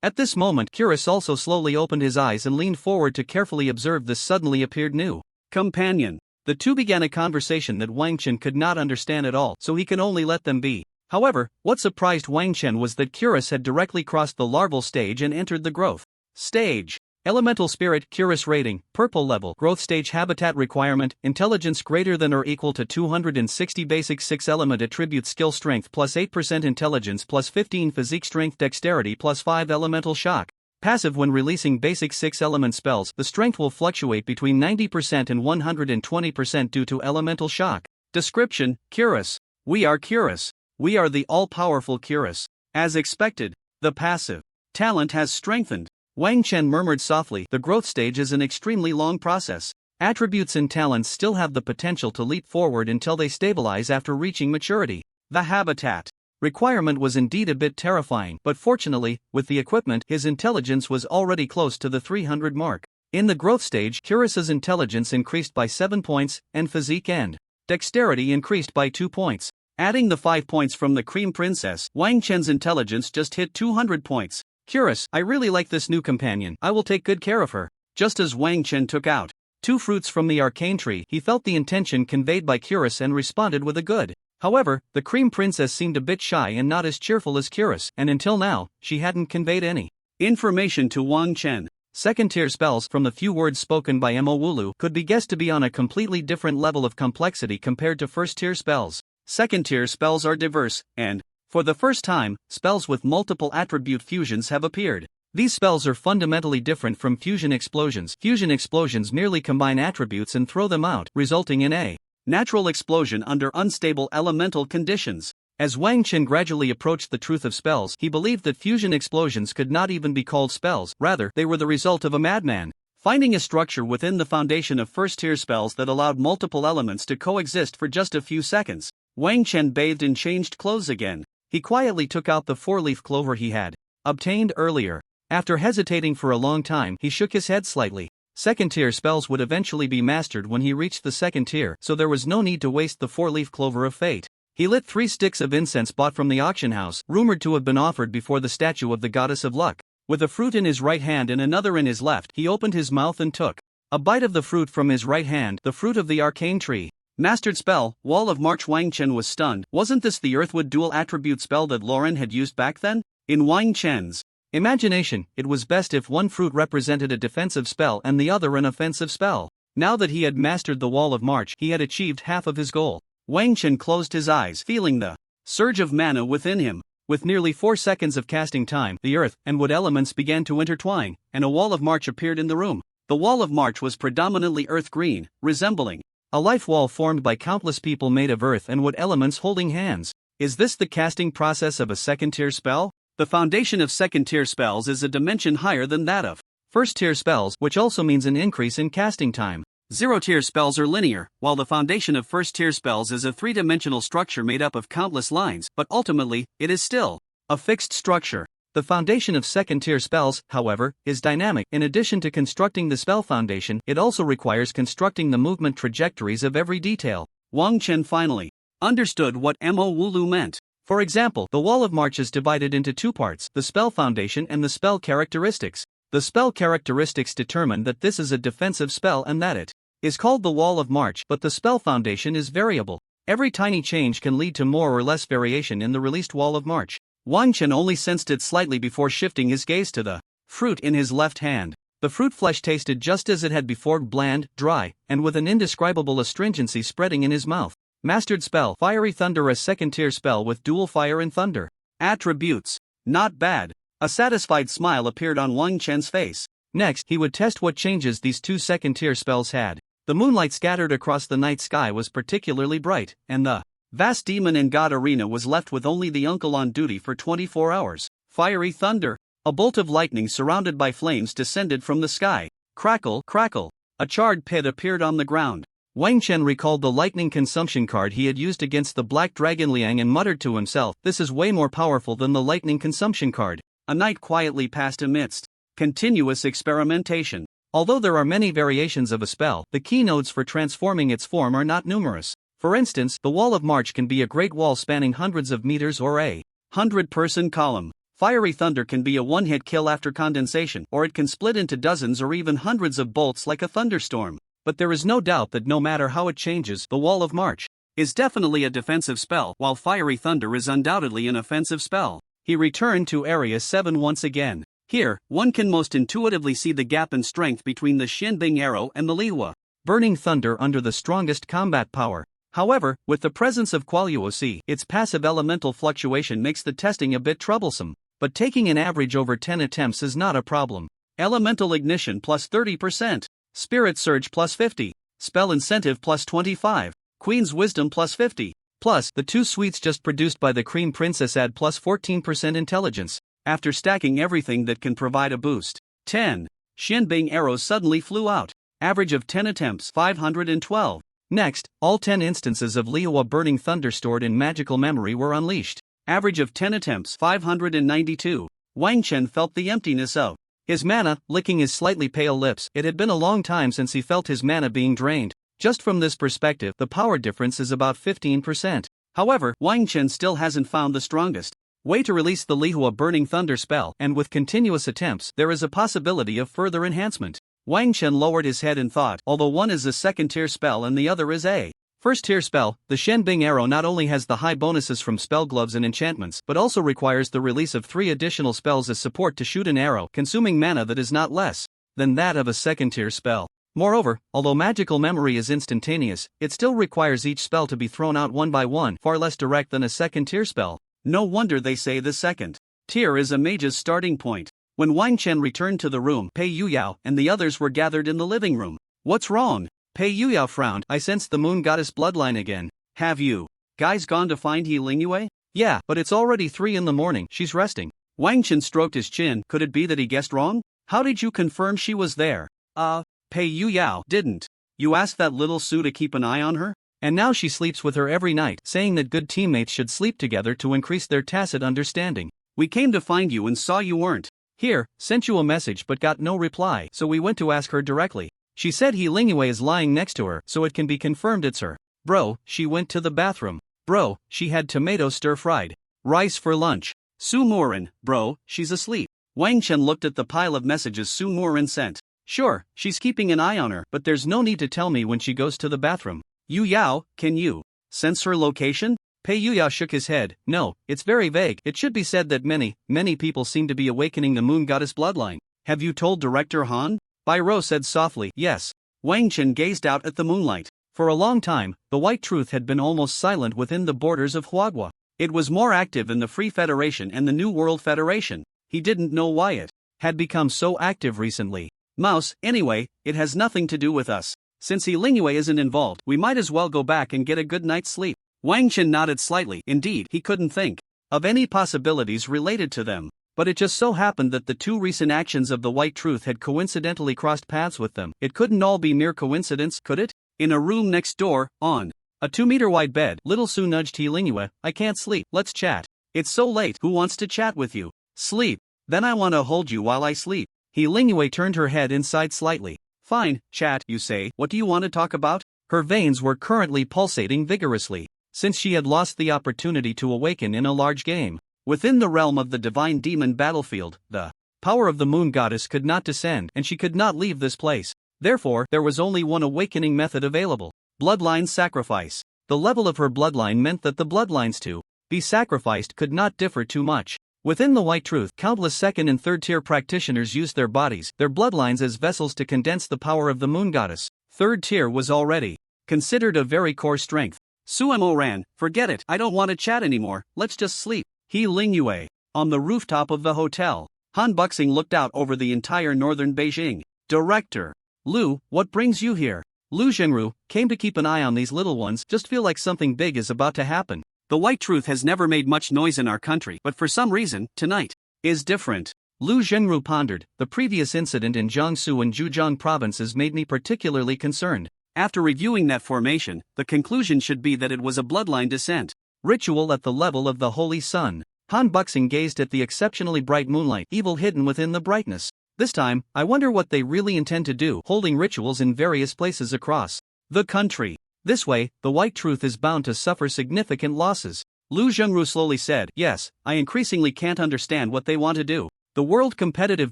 At this moment, Curus also slowly opened his eyes and leaned forward to carefully observe this suddenly appeared new companion. The two began a conversation that Wang Chen could not understand at all, so he could only let them be. However, what surprised Wang Chen was that Curus had directly crossed the larval stage and entered the growth stage. Elemental Spirit, Curus rating, Purple level, Growth stage habitat requirement, Intelligence greater than or equal to 260 basic 6 element attribute skill strength plus 8% intelligence plus 15 physique strength dexterity plus 5 elemental shock. Passive: when releasing basic 6 element spells, the strength will fluctuate between 90% and 120% due to elemental shock. Description: Curus. We are Curus. We are the all-powerful Curus. As expected, the passive talent has strengthened. Wang Chen murmured softly, the growth stage is an extremely long process. Attributes and talents still have the potential to leap forward until they stabilize after reaching maturity. The habitat requirement was indeed a bit terrifying, but fortunately, with the equipment, his intelligence was already close to the 300 mark. In the growth stage, Curus's intelligence increased by 7 points, and physique and dexterity increased by 2 points. Adding the 5 points from the Cream Princess, Wang Chen's intelligence just hit 200 points. Curus, I really like this new companion. I will take good care of her. Just as Wang Chen took out 2 fruits from the arcane tree, he felt the intention conveyed by Curus and responded with a good. However, the Cream Princess seemed a bit shy and not as cheerful as Curus, and until now, she hadn't conveyed any information to Wang Chen. Second-tier spells, from the few words spoken by Mo Wulu, could be guessed to be on a completely different level of complexity compared to first-tier spells. Second-tier spells are diverse, and, for the first time, spells with multiple attribute fusions have appeared. These spells are fundamentally different from fusion explosions. Fusion explosions merely combine attributes and throw them out, resulting in a natural explosion under unstable elemental conditions. As Wang Chen gradually approached the truth of spells, he believed that fusion explosions could not even be called spells, rather, they were the result of a madman finding a structure within the foundation of first-tier spells that allowed multiple elements to coexist for just a few seconds. Wang Chen bathed and changed clothes again. He quietly took out the 4-leaf clover he had obtained earlier. After hesitating for a long time, he shook his head slightly. Second-tier spells would eventually be mastered when he reached the second tier, so there was no need to waste the 4-leaf clover of fate. He lit 3 sticks of incense bought from the auction house, rumored to have been offered before the statue of the goddess of luck. With a fruit in his right hand and another in his left, he opened his mouth and took a bite of the fruit from his right hand, the fruit of the arcane tree. Mastered spell, Wall of March. Wang Chen was stunned. Wasn't this the Earthwood dual attribute spell that Lauren had used back then? In Wang Chen's imagination, it was best if one fruit represented a defensive spell and the other an offensive spell. Now that he had mastered the Wall of March, he had achieved half of his goal. Wang Chen closed his eyes, feeling the surge of mana within him. With nearly 4 seconds of casting time, the earth and wood elements began to intertwine, and a wall of march appeared in the room. The wall of march was predominantly earth green, resembling a life wall formed by countless people made of earth and wood elements holding hands. Is this the casting process of a second-tier spell? The foundation of second-tier spells is a dimension higher than that of first-tier spells, which also means an increase in casting time. Zero-tier spells are linear, while the foundation of first-tier spells is a three-dimensional structure made up of countless lines, but ultimately, it is still a fixed structure. The foundation of second-tier spells, however, is dynamic. In addition to constructing the spell foundation, it also requires constructing the movement trajectories of every detail. Wang Chen finally understood what Mo Wulu meant. For example, the wall of march is divided into two parts, the spell foundation and the spell characteristics. The spell characteristics determine that this is a defensive spell and that it is called the wall of march, but the spell foundation is variable. Every tiny change can lead to more or less variation in the released wall of march. Wang Chen only sensed it slightly before shifting his gaze to the fruit in his left hand. The fruit flesh tasted just as it had before, bland, dry, and with an indescribable astringency spreading in his mouth. Mastered spell, Fiery Thunder, a second-tier spell with dual fire and thunder attributes. Not bad. A satisfied smile appeared on Wang Chen's face. Next, he would test what changes these two second-tier spells had. The moonlight scattered across the night sky was particularly bright, and the vast demon and god arena was left with only the uncle on duty for 24 hours. Fiery Thunder. A bolt of lightning surrounded by flames descended from the sky. Crackle, crackle. A charred pit appeared on the ground. Wang Chen recalled the lightning consumption card he had used against the Black Dragon Liang and muttered to himself, "This is way more powerful than the lightning consumption card." A night quietly passed amidst continuous experimentation. Although there are many variations of a spell, the keynotes for transforming its form are not numerous. For instance, the wall of march can be a great wall spanning hundreds of meters or a 100-person column. Fiery Thunder can be a one-hit kill after condensation, or it can split into dozens or even hundreds of bolts like a thunderstorm. But there is no doubt that no matter how it changes, the wall of march is definitely a defensive spell, while Fiery Thunder is undoubtedly an offensive spell. He returned to Area 7 once again. Here, one can most intuitively see the gap in strength between the Shinbing arrow and the Lihua Burning Thunder under the strongest combat power. However, with the presence of Qualuosi, its passive elemental fluctuation makes the testing a bit troublesome. But taking an average over 10 attempts is not a problem. Elemental Ignition plus 30%. Spirit Surge plus 50. Spell Incentive plus 25. Queen's Wisdom plus 50. Plus, the two suites just produced by the Cream Princess add plus 14% intelligence. After stacking everything that can provide a boost. 10. Shinbing arrows suddenly flew out. Average of 10 attempts, 512. Next, all 10 instances of Lihua Burning Thunder stored in magical memory were unleashed. Average of 10 attempts, 592. Wang Chen felt the emptiness of his mana, licking his slightly pale lips. It had been a long time since he felt his mana being drained. Just from this perspective, the power difference is about 15%. However, Wang Chen still hasn't found the strongest way to release the Lihua Burning Thunder spell, and with continuous attempts, there is a possibility of further enhancement. Wang Chen lowered his head and thought, although one is a second-tier spell and the other is a first-tier spell, the Shenbing arrow not only has the high bonuses from spell gloves and enchantments, but also requires the release of 3 additional spells as support to shoot an arrow, consuming mana that is not less than that of a second-tier spell. Moreover, although magical memory is instantaneous, it still requires each spell to be thrown out one by one, far less direct than a second-tier spell. No wonder they say the second tier is a mage's starting point. When Wang Chen returned to the room, Pei Yuyao and the others were gathered in the living room. "What's wrong?" Pei Yuyao frowned. "I sensed the moon goddess bloodline again." "Have you guys gone to find He Lingyue?" "Yeah, but it's already 3 in the morning, she's resting." Wang Chen stroked his chin. Could it be that he guessed wrong? "How did you confirm she was there?" Pei Yuyao didn't. "You asked that little Su to keep an eye on her? And now she sleeps with her every night, saying that good teammates should sleep together to increase their tacit understanding. We came to find you and saw you weren't here, sent you a message but got no reply, so we went to ask her directly. She said He Lingyue is lying next to her, so it can be confirmed it's her. Bro, she went to the bathroom. Bro, she had tomato stir-fried rice for lunch. Su Murin, bro, she's asleep." Wang Chen looked at the pile of messages Su Murin sent. "Sure, she's keeping an eye on her, but there's no need to tell me when she goes to the bathroom." "Yu Yao, can you sense her location?" Pei Yuyao shook his head. "No, it's very vague. It should be said that many people seem to be awakening the moon goddess bloodline." "Have you told Director Han?" Bai Rou said softly. "Yes." Wang Chen gazed out at the moonlight. For a long time, the white truth had been almost silent within the borders of Huagua. It was more active in the Free Federation and the New World Federation. He didn't know why it had become so active recently. Mouse, anyway, it has nothing to do with us. Since Lingwei isn't involved, we might as well go back and get a good night's sleep. Wang Chen nodded slightly. Indeed, he couldn't think of any possibilities related to them. But it just so happened that the two recent actions of the White Truth had coincidentally crossed paths with them. It couldn't all be mere coincidence, could it? In a room next door, on a 2-meter-wide bed, Little Su nudged Lingwei. I can't sleep, let's chat. It's so late, who wants to chat with you? Sleep. Then I want to hold you while I sleep. Lingwei turned her head inside slightly. Fine, chat, you say. What do you want to talk about? Her veins were currently pulsating vigorously, since she had lost the opportunity to awaken in a large game. Within the realm of the divine demon battlefield, the power of the moon goddess could not descend and she could not leave this place. Therefore, there was only one awakening method available: bloodline sacrifice. The level of her bloodline meant that the bloodlines to be sacrificed could not differ too much. Within the White Truth, countless second and third tier practitioners used their bodies, their bloodlines as vessels to condense the power of the moon goddess. Third tier was already considered a very core strength. Suemo ran, forget it, I don't want to chat anymore, let's just sleep. Lingwei. On the rooftop of the hotel, Han Buxing looked out over the entire northern Beijing. Director Lu, what brings you here? Lu Zhengru, came to keep an eye on these little ones, just feel like something big is about to happen. The White Truth has never made much noise in our country, but for some reason, tonight is different. Lu Zhengru pondered, the previous incident in Jiangsu and Zhejiang provinces made me particularly concerned. After reviewing that formation, the conclusion should be that it was a bloodline descent. Ritual at the level of the Holy Sun. Han Buxing gazed at the exceptionally bright moonlight, evil hidden within the brightness. This time, I wonder what they really intend to do, holding rituals in various places across the country. This way, the White Truth is bound to suffer significant losses. Lu Zhengru slowly said, yes, I increasingly can't understand what they want to do. The world competitive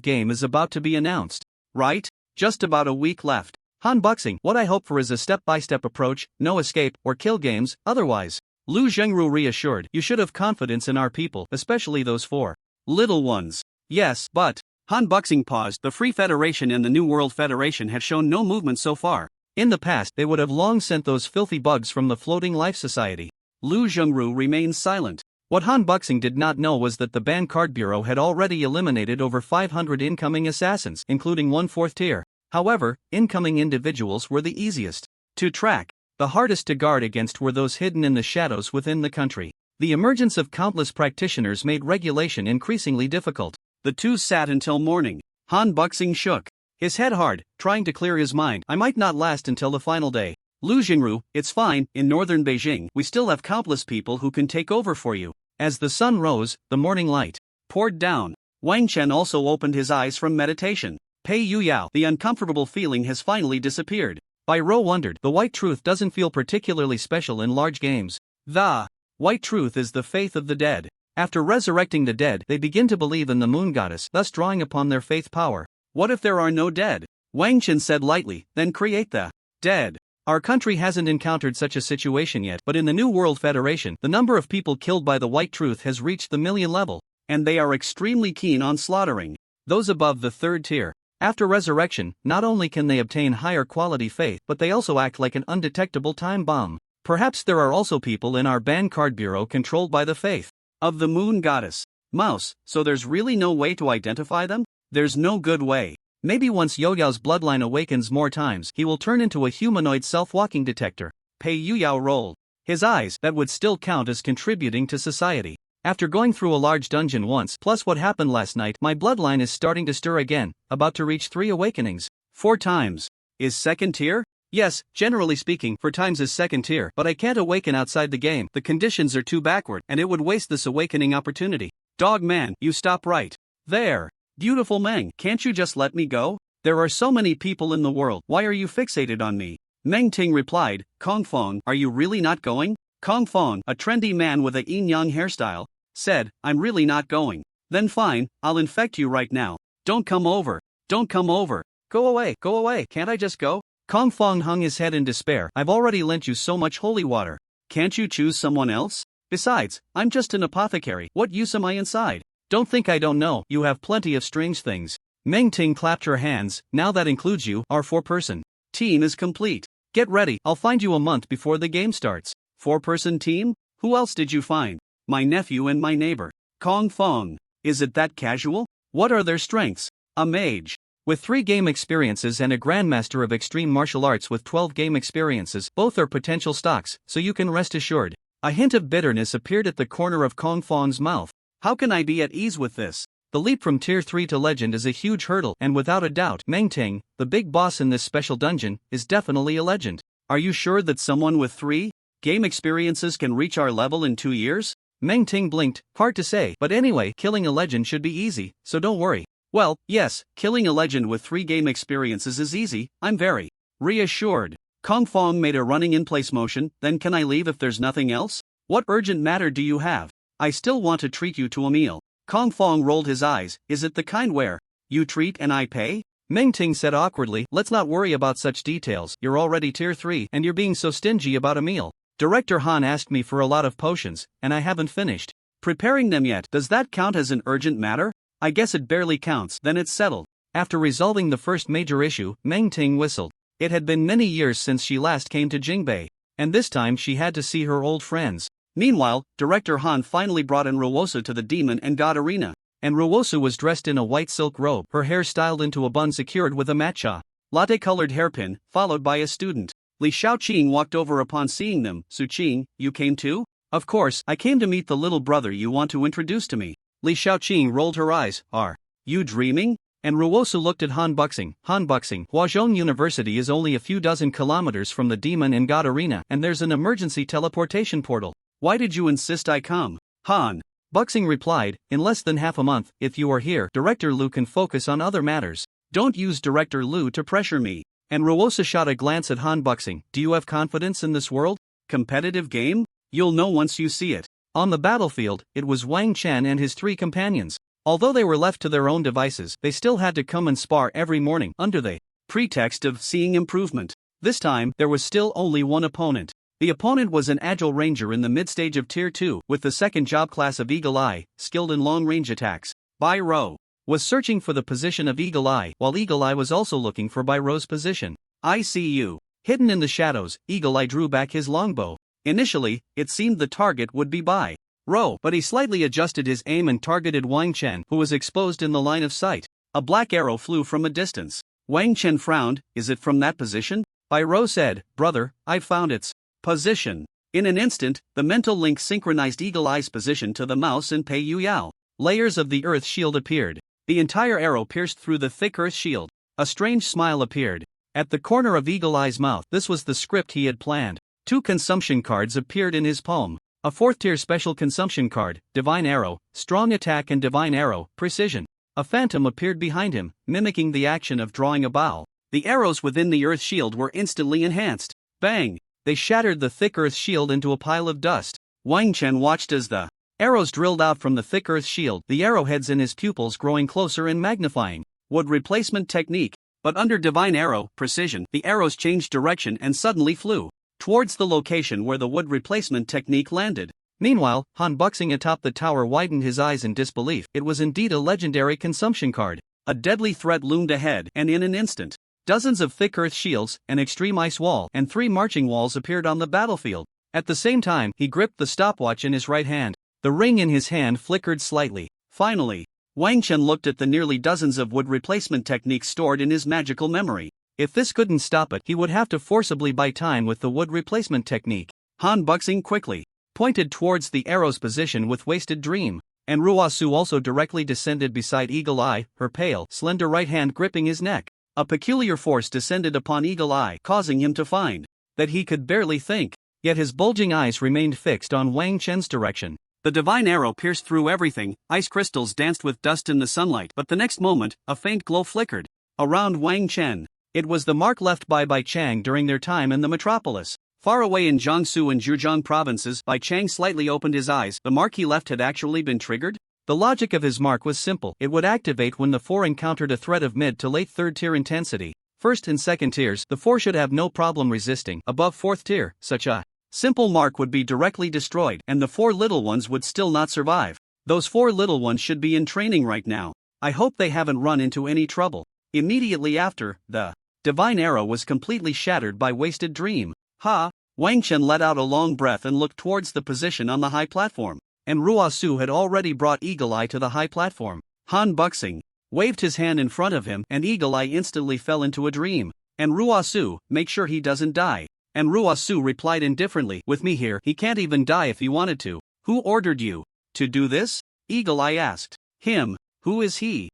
game is about to be announced, right? Just about a week left. Han Buxing, what I hope for is a step-by-step approach, no escape or kill games, otherwise. Lu Zhengru reassured, you should have confidence in our people, especially those 4 little ones. Yes, but Han Buxing paused. The Free Federation and the New World Federation have shown no movement so far. In the past, they would have long sent those filthy bugs from the Floating Life Society. Lu Zhengru remained silent. What Han Buxing did not know was that the Ban Card Bureau had already eliminated over 500 incoming assassins, including 1 4th tier. However, incoming individuals were the easiest to track. The hardest to guard against were those hidden in the shadows within the country. The emergence of countless practitioners made regulation increasingly difficult. The two sat until morning. Han Buxing shook his head hard, trying to clear his mind. I might not last until the final day. Lu Zhengru, it's fine, in northern Beijing, we still have countless people who can take over for you. As the sun rose, the morning light poured down. Wang Chen also opened his eyes from meditation. Pei Yuyao, the uncomfortable feeling has finally disappeared. Bai Ro wondered, the White Truth doesn't feel particularly special in large games. The White Truth is the faith of the dead. After resurrecting the dead, they begin to believe in the moon goddess, thus drawing upon their faith power. What if there are no dead? Wang Chen said lightly, then create the dead. Our country hasn't encountered such a situation yet, but in the New World Federation, the number of people killed by the White Truth has reached the million level, and they are extremely keen on slaughtering those above the 3rd tier. After resurrection, not only can they obtain higher quality faith, but they also act like an undetectable time bomb. Perhaps there are also people in our Ban Card Bureau controlled by the faith of the moon goddess. Mouse, so there's really no way to identify them? There's no good way. Maybe once Yoyao's bloodline awakens more times, he will turn into a humanoid self-walking detector. Pei Yuyao rolled his eyes. That would still count as contributing to society. After going through a large dungeon once, plus what happened last night, my bloodline is starting to stir again, about to reach 3 awakenings. 4 times. Is 2nd tier? Yes, generally speaking, 4 times is 2nd tier, but I can't awaken outside the game, the conditions are too backward, and it would waste this awakening opportunity. Dog man, you stop right there. Beautiful Meng, can't you just let me go? There are so many people in the world, why are you fixated on me? Meng Ting replied, Kong Fong, are you really not going? Kong Fong, a trendy man with a yin-yang hairstyle, said, I'm really not going. Then fine, I'll infect you right now. Don't come over. Don't come over. Go away, can't I just go? Kong Fong hung his head in despair. I've already lent you so much holy water. Can't you choose someone else? Besides, I'm just an apothecary, what use am I inside? Don't think I don't know, you have plenty of strange things. Meng Ting clapped her hands, now that includes you, our 4-person team is complete. Get ready, I'll find you a month before the game starts. 4-person team? Who else did you find? my nephew and my neighbor. Kong Fong. Is it that casual? What are their strengths? A mage. With 3 game experiences and a grandmaster of extreme martial arts with 12 game experiences, both are potential stocks, so you can rest assured. A hint of bitterness appeared at the corner of Kong Fong's mouth. How can I be at ease with this? The leap from Tier 3 to Legend is a huge hurdle, and without a doubt, Meng Ting, the big boss in this special dungeon, is definitely a legend. Are you sure that someone with 3 game experiences can reach our level in 2 years? Meng Ting blinked, hard to say, but anyway, killing a legend should be easy, so don't worry. Well, yes, killing a legend with 3 game experiences is easy, I'm very reassured. Kong Fong made a running in place motion, then can I leave if there's nothing else? What urgent matter do you have? I still want to treat you to a meal. Kong Fong rolled his eyes, is it the kind where you treat and I pay? Meng Ting said awkwardly, let's not worry about such details, you're already Tier 3 and you're being so stingy about a meal. Director Han asked me for a lot of potions, and I haven't finished preparing them yet. Does that count as an urgent matter? I guess it barely counts, then it's settled. After resolving the first major issue, Meng Ting whistled. It had been many years since she last came to Jingbei, and this time she had to see her old friends. Meanwhile, Director Han finally brought in Ruosu to the Demon and God Arena, and Ruosu was dressed in a white silk robe, her hair styled into a bun secured with a matcha latte-colored hairpin, followed by a student. Li Shaoqing walked over upon seeing them. Su-Qing, you came too? Of course, I came to meet the little brother you want to introduce to me. Li Shaoqing rolled her eyes. Are you dreaming? And Ruosu looked at Han Buxing. Han Buxing, Huazhong University is only a few dozen kilometers from the Demon and God Arena, and there's an emergency teleportation portal. Why did you insist I come? Han Buxing replied, in less than half a month, if you are here, Director Lu can focus on other matters. Don't use Director Lu to pressure me. And Ruosu shot a glance at Han Buxing. Do you have confidence in this world? Competitive game? You'll know once you see it. On the battlefield, it was Wang Chen and his 3 companions. Although they were left to their own devices, they still had to come and spar every morning, under the pretext of seeing improvement. This time, there was still only one opponent. The opponent was an agile ranger in the mid-stage of Tier 2, with the 2nd job class of Eagle Eye, skilled in long-range attacks. Bai Rou was searching for the position of Eagle Eye, while Eagle Eye was also looking for Bai Rou's position. I see you. Hidden in the shadows, Eagle Eye drew back his longbow. Initially, it seemed the target would be Bai Rou, but he slightly adjusted his aim and targeted Wang Chen, who was exposed in the line of sight. A black arrow flew from a distance. Wang Chen frowned. Is it from that position? Bai Rou said, brother, I've found its position. In an instant, the mental link synchronized Eagle Eye's position to the mouse and Pei Yu Yao. Layers of the earth shield appeared. The entire arrow pierced through the thick earth shield. A strange smile appeared at the corner of Eagle Eye's mouth. This was the script he had planned. 2 consumption cards appeared in his palm. A 4th-tier special consumption card, Divine Arrow, Strong Attack and Divine Arrow, Precision. A phantom appeared behind him, mimicking the action of drawing a bow. The arrows within the earth shield were instantly enhanced. Bang! They shattered the thick earth shield into a pile of dust. Wang Chen watched as the arrows drilled out from the thick earth shield, the arrowheads in his pupils growing closer and magnifying. Wood replacement technique. But under Divine Arrow, Precision, the arrows changed direction and suddenly flew towards the location where the wood replacement technique landed. Meanwhile, Han Buxing atop the tower widened his eyes in disbelief. It was indeed a legendary consumption card. A deadly threat loomed ahead, and in an instant, dozens of thick earth shields, an extreme ice wall, and 3 marching walls appeared on the battlefield. At the same time, he gripped the stopwatch in his right hand. The ring in his hand flickered slightly. Finally, Wang Chen looked at the nearly dozens of wood replacement techniques stored in his magical memory. If this couldn't stop it, he would have to forcibly buy time with the wood replacement technique. Han Buxing quickly pointed towards the arrow's position with Wasted Dream, and Ruosu also directly descended beside Eagle Eye, her pale, slender right hand gripping his neck. A peculiar force descended upon Eagle Eye, causing him to find that he could barely think, yet his bulging eyes remained fixed on Wang Chen's direction. The divine arrow pierced through everything. Ice crystals danced with dust in the sunlight, but the next moment, a faint glow flickered around Wang Chen. It was the mark left by Bai Chang during their time in the metropolis. Far away in Jiangsu and Zhejiang provinces, Bai Chang slightly opened his eyes. The mark he left had actually been triggered? The logic of his mark was simple. It would activate when the 4 encountered a threat of mid to late 3rd tier intensity. 1st and 2nd tiers, the 4 should have no problem resisting. Above 4th tier, such a simple mark would be directly destroyed, and the 4 little ones would still not survive. Those 4 little ones should be in training right now. I hope they haven't run into any trouble. Immediately after, the divine arrow was completely shattered by Wasted Dream. Ha! Wang Chen let out a long breath and looked towards the position on the high platform. and Ruasu had already brought Eagle Eye to the high platform. Han Buxing waved his hand in front of him, and Eagle Eye instantly fell into a dream. And Ruasu, make sure he doesn't die. And Ruasu replied indifferently, with me here, he can't even die if he wanted to. Who ordered you to do this? Eagle Eye asked. Him. Who is he?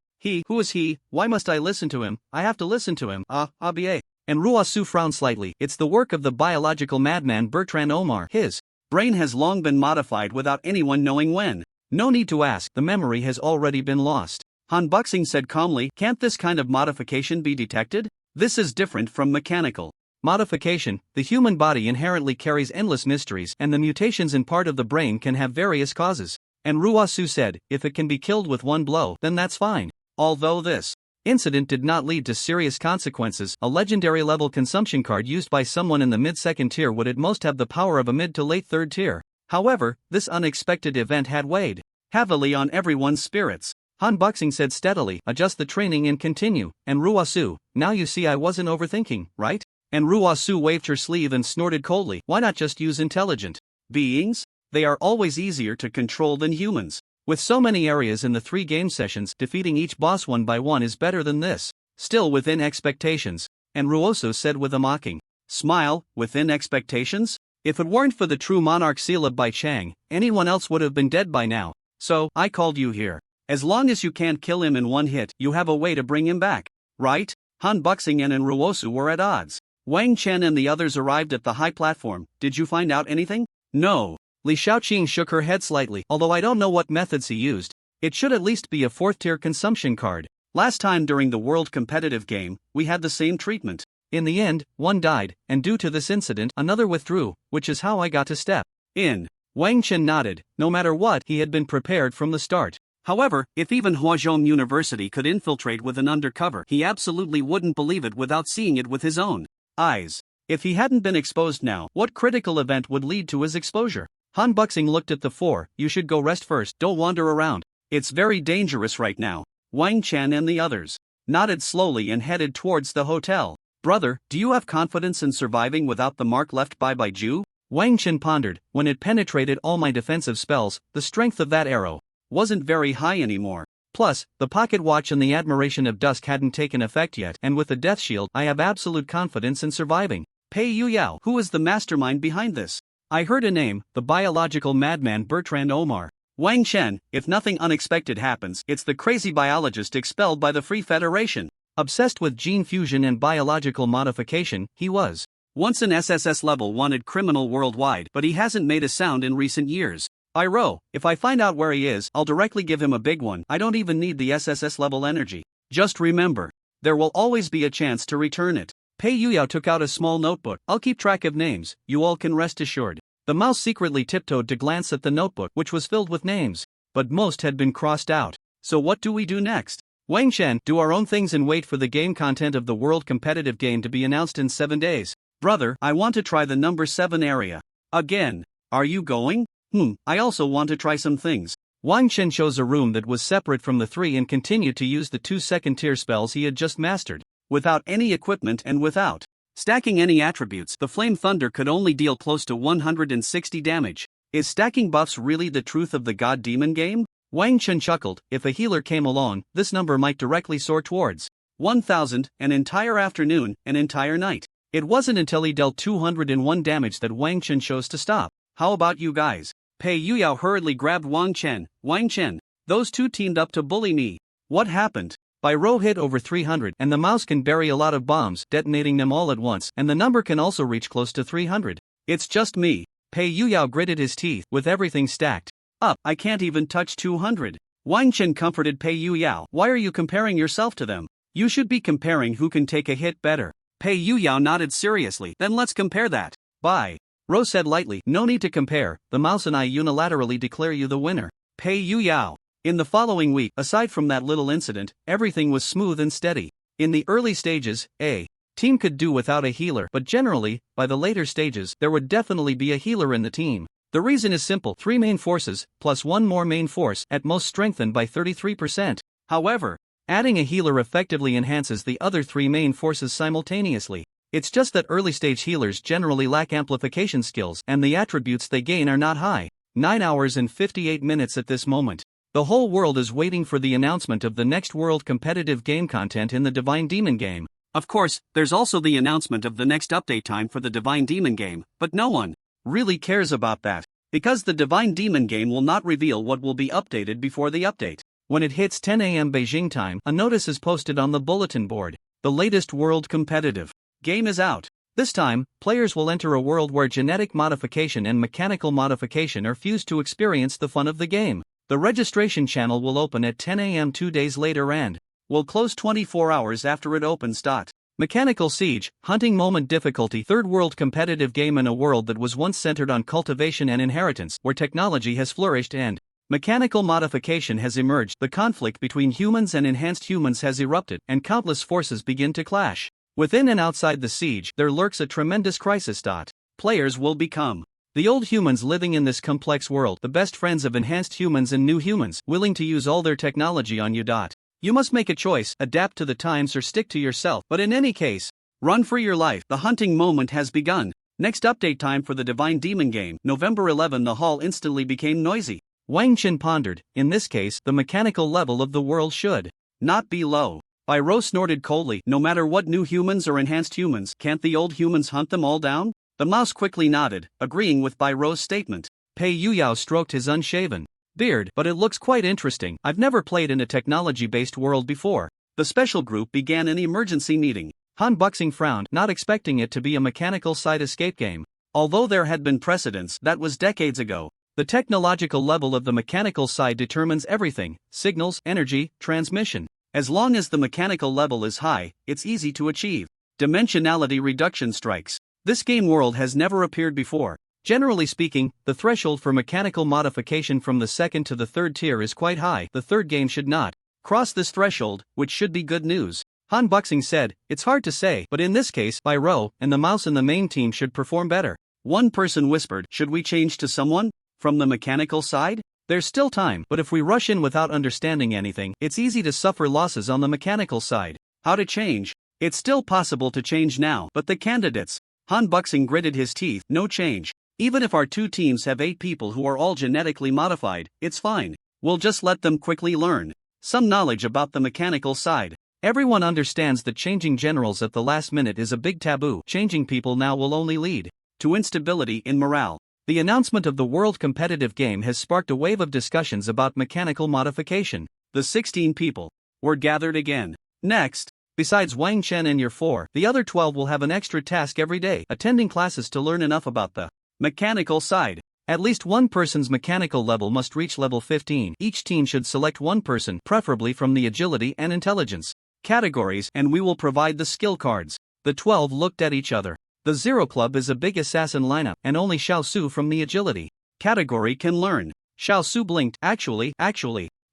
Who is he? Why must I listen to him? I have to listen to him. Abie. And Ruasu frowned slightly. It's the work of the biological madman Bertrand Omar. His brain has long been modified without anyone knowing when. No need to ask, the memory has already been lost. Han Buxing said calmly, can't this kind of modification be detected? This is different from mechanical modification. The human body inherently carries endless mysteries, and the mutations in part of the brain can have various causes. And Ruasu said, if it can be killed with one blow, then that's fine. Although this incident did not lead to serious consequences, a legendary level consumption card used by someone in the mid-second tier would at most have the power of a mid to late third tier. However, this unexpected event had weighed heavily on everyone's spirits. Han Buxing said steadily, adjust the training and continue. And Ruasu, now you see I wasn't overthinking, right? And Ruasu waved her sleeve and snorted coldly, why not just use intelligent beings? They are always easier to control than humans. With so many areas in the 3 game sessions, defeating each boss one by one is better than this. Still within expectations. And Ruoso said with a mocking smile, within expectations? If it weren't for the true monarch sealed by Chang, anyone else would have been dead by now. So, I called you here. As long as you can't kill him in one hit, you have a way to bring him back. Right? Han Buxing and Ruosu were at odds. Wang Chen and the others arrived at the high platform. Did you find out anything? No. Li Shaoqing shook her head slightly, although I don't know what methods he used. It should at least be a 4th tier consumption card. Last time during the world competitive game, we had the same treatment. In the end, one died, and due to this incident, another withdrew, which is how I got to step in. Wang Chen nodded. No matter what, he had been prepared from the start. However, if even Huazhong University could infiltrate with an undercover, he absolutely wouldn't believe it without seeing it with his own eyes. If he hadn't been exposed now, what critical event would lead to his exposure? Han Buxing looked at the 4, you should go rest first, don't wander around. It's very dangerous right now. Wang Chen and the others nodded slowly and headed towards the hotel. Brother, do you have confidence in surviving without the mark left by Baiju? Wang Chen pondered, when it penetrated all my defensive spells, the strength of that arrow wasn't very high anymore. Plus, the pocket watch and the admiration of dusk hadn't taken effect yet, and with the death shield, I have absolute confidence in surviving. Pei Yu Yao, who is the mastermind behind this? I heard a name, the biological madman Bertrand Omar. Wang Chen, if nothing unexpected happens, it's the crazy biologist expelled by the Free Federation. Obsessed with gene fusion and biological modification, he was once an SSS level wanted criminal worldwide, but he hasn't made a sound in recent years. If I find out where he is, I'll directly give him a big one. I don't even need the SSS level energy. Just remember, there will always be a chance to return it. Pei Yuyao took out a small notebook. I'll keep track of names, you all can rest assured. The mouse secretly tiptoed to glance at the notebook, which was filled with names. But most had been crossed out. So what do we do next? Wang Chen, do our own things and wait for the game content of the world competitive game to be announced in 7 days. Brother, I want to try the number 7 area. Again. Are you going? I also want to try some things. Wang Chen chose a room that was separate from the 3 and continued to use the 2 second-tier spells he had just mastered. Without any equipment and without stacking any attributes, the Flame Thunder could only deal close to 160 damage. Is stacking buffs really the truth of the God Demon game? Wang Chen chuckled. If a healer came along, this number might directly soar towards 1,000, an entire afternoon, an entire night. It wasn't until he dealt 201 damage that Wang Chen chose to stop. How about you guys? Pei Yuyao hurriedly grabbed Wang Chen. Those two teamed up to bully me. What happened? By row hit over 300, and the mouse can bury a lot of bombs, detonating them all at once, and the number can also reach close to 300. It's just me. Pei Yuyao gritted his teeth. With everything stacked up, I can't even touch 200. Wang Chen comforted Pei Yuyao. Why are you comparing yourself to them? You should be comparing who can take a hit better. Pei Yuyao nodded seriously. Then let's compare that. Bye. Ro said lightly, no need to compare, the mouse and I unilaterally declare you the winner. Pei Yuyao. In the following week, aside from that little incident, everything was smooth and steady. In the early stages, a team could do without a healer, but generally, by the later stages, there would definitely be a healer in the team. The reason is simple, 3 main forces, plus 1 more main force, at most strengthened by 33%. However, adding a healer effectively enhances the other 3 main forces simultaneously. It's just that early stage healers generally lack amplification skills and the attributes they gain are not high. 9 hours and 58 minutes at this moment. The whole world is waiting for the announcement of the next world competitive game content in the Divine Demon game. Of course, there's also the announcement of the next update time for the Divine Demon game, but no one really cares about that, because the Divine Demon game will not reveal what will be updated before the update. When it hits 10 a.m. Beijing time, a notice is posted on the bulletin board. The latest world competitive game is out. This time, players will enter a world where genetic modification and mechanical modification are fused to experience the fun of the game. The registration channel will open at 10 a.m. 2 days later and will close 24 hours after it opens. Mechanical Siege, Hunting Moment Difficulty. Third world competitive game in a world that was once centered on cultivation and inheritance, where technology has flourished and mechanical modification has emerged. The conflict between humans and enhanced humans has erupted, and countless forces begin to clash. Within and outside the siege, there lurks a tremendous crisis. Players will become the old humans living in this complex world, the best friends of enhanced humans and new humans, willing to use all their technology on you. You must make a choice, adapt to the times or stick to yourself, but in any case, run for your life. The hunting moment has begun. Next update time for the Divine Demon game, November 11. The hall instantly became noisy. Wang Qin pondered, in this case, the mechanical level of the world should not be low. Ro snorted coldly, no matter what new humans or enhanced humans, can't the old humans hunt them all down? The mouse quickly nodded, agreeing with Ro's statement. Pei Yuyao stroked his unshaven beard, but it looks quite interesting. I've never played in a technology-based world before. The special group began an emergency meeting. Han Buxing frowned, not expecting it to be a mechanical side escape game. Although there had been precedents, that was decades ago. The technological level of the mechanical side determines everything: signals, energy, transmission. As long as the mechanical level is high, it's easy to achieve. Dimensionality reduction strikes. This game world has never appeared before. Generally speaking, the threshold for mechanical modification from the second to the third tier is quite high. The third game should not cross this threshold, which should be good news. Han Buxing said, it's hard to say, but in this case, Ro and the mouse in the main team should perform better. One person whispered, should we change to someone from the mechanical side? There's still time, but if we rush in without understanding anything, it's easy to suffer losses on the mechanical side. How to change? It's still possible to change now, but the candidates. Han Buxing gritted his teeth, no change. Even if our two teams have 8 people who are all genetically modified, it's fine. We'll just let them quickly learn some knowledge about the mechanical side. Everyone understands that changing generals at the last minute is a big taboo. Changing people now will only lead to instability in morale. The announcement of the world competitive game has sparked a wave of discussions about mechanical modification. The 16 people were gathered again. Next, besides Wang Chen and your 4, the other 12 will have an extra task every day, attending classes to learn enough about the mechanical side. At least one person's mechanical level must reach level 15. Each team should select one person, preferably from the agility and intelligence categories, and we will provide the skill cards. The 12 looked at each other. The Zero Club is a big assassin lineup, and only Xiao Su from the agility category can learn. Xiao Su blinked. Actually,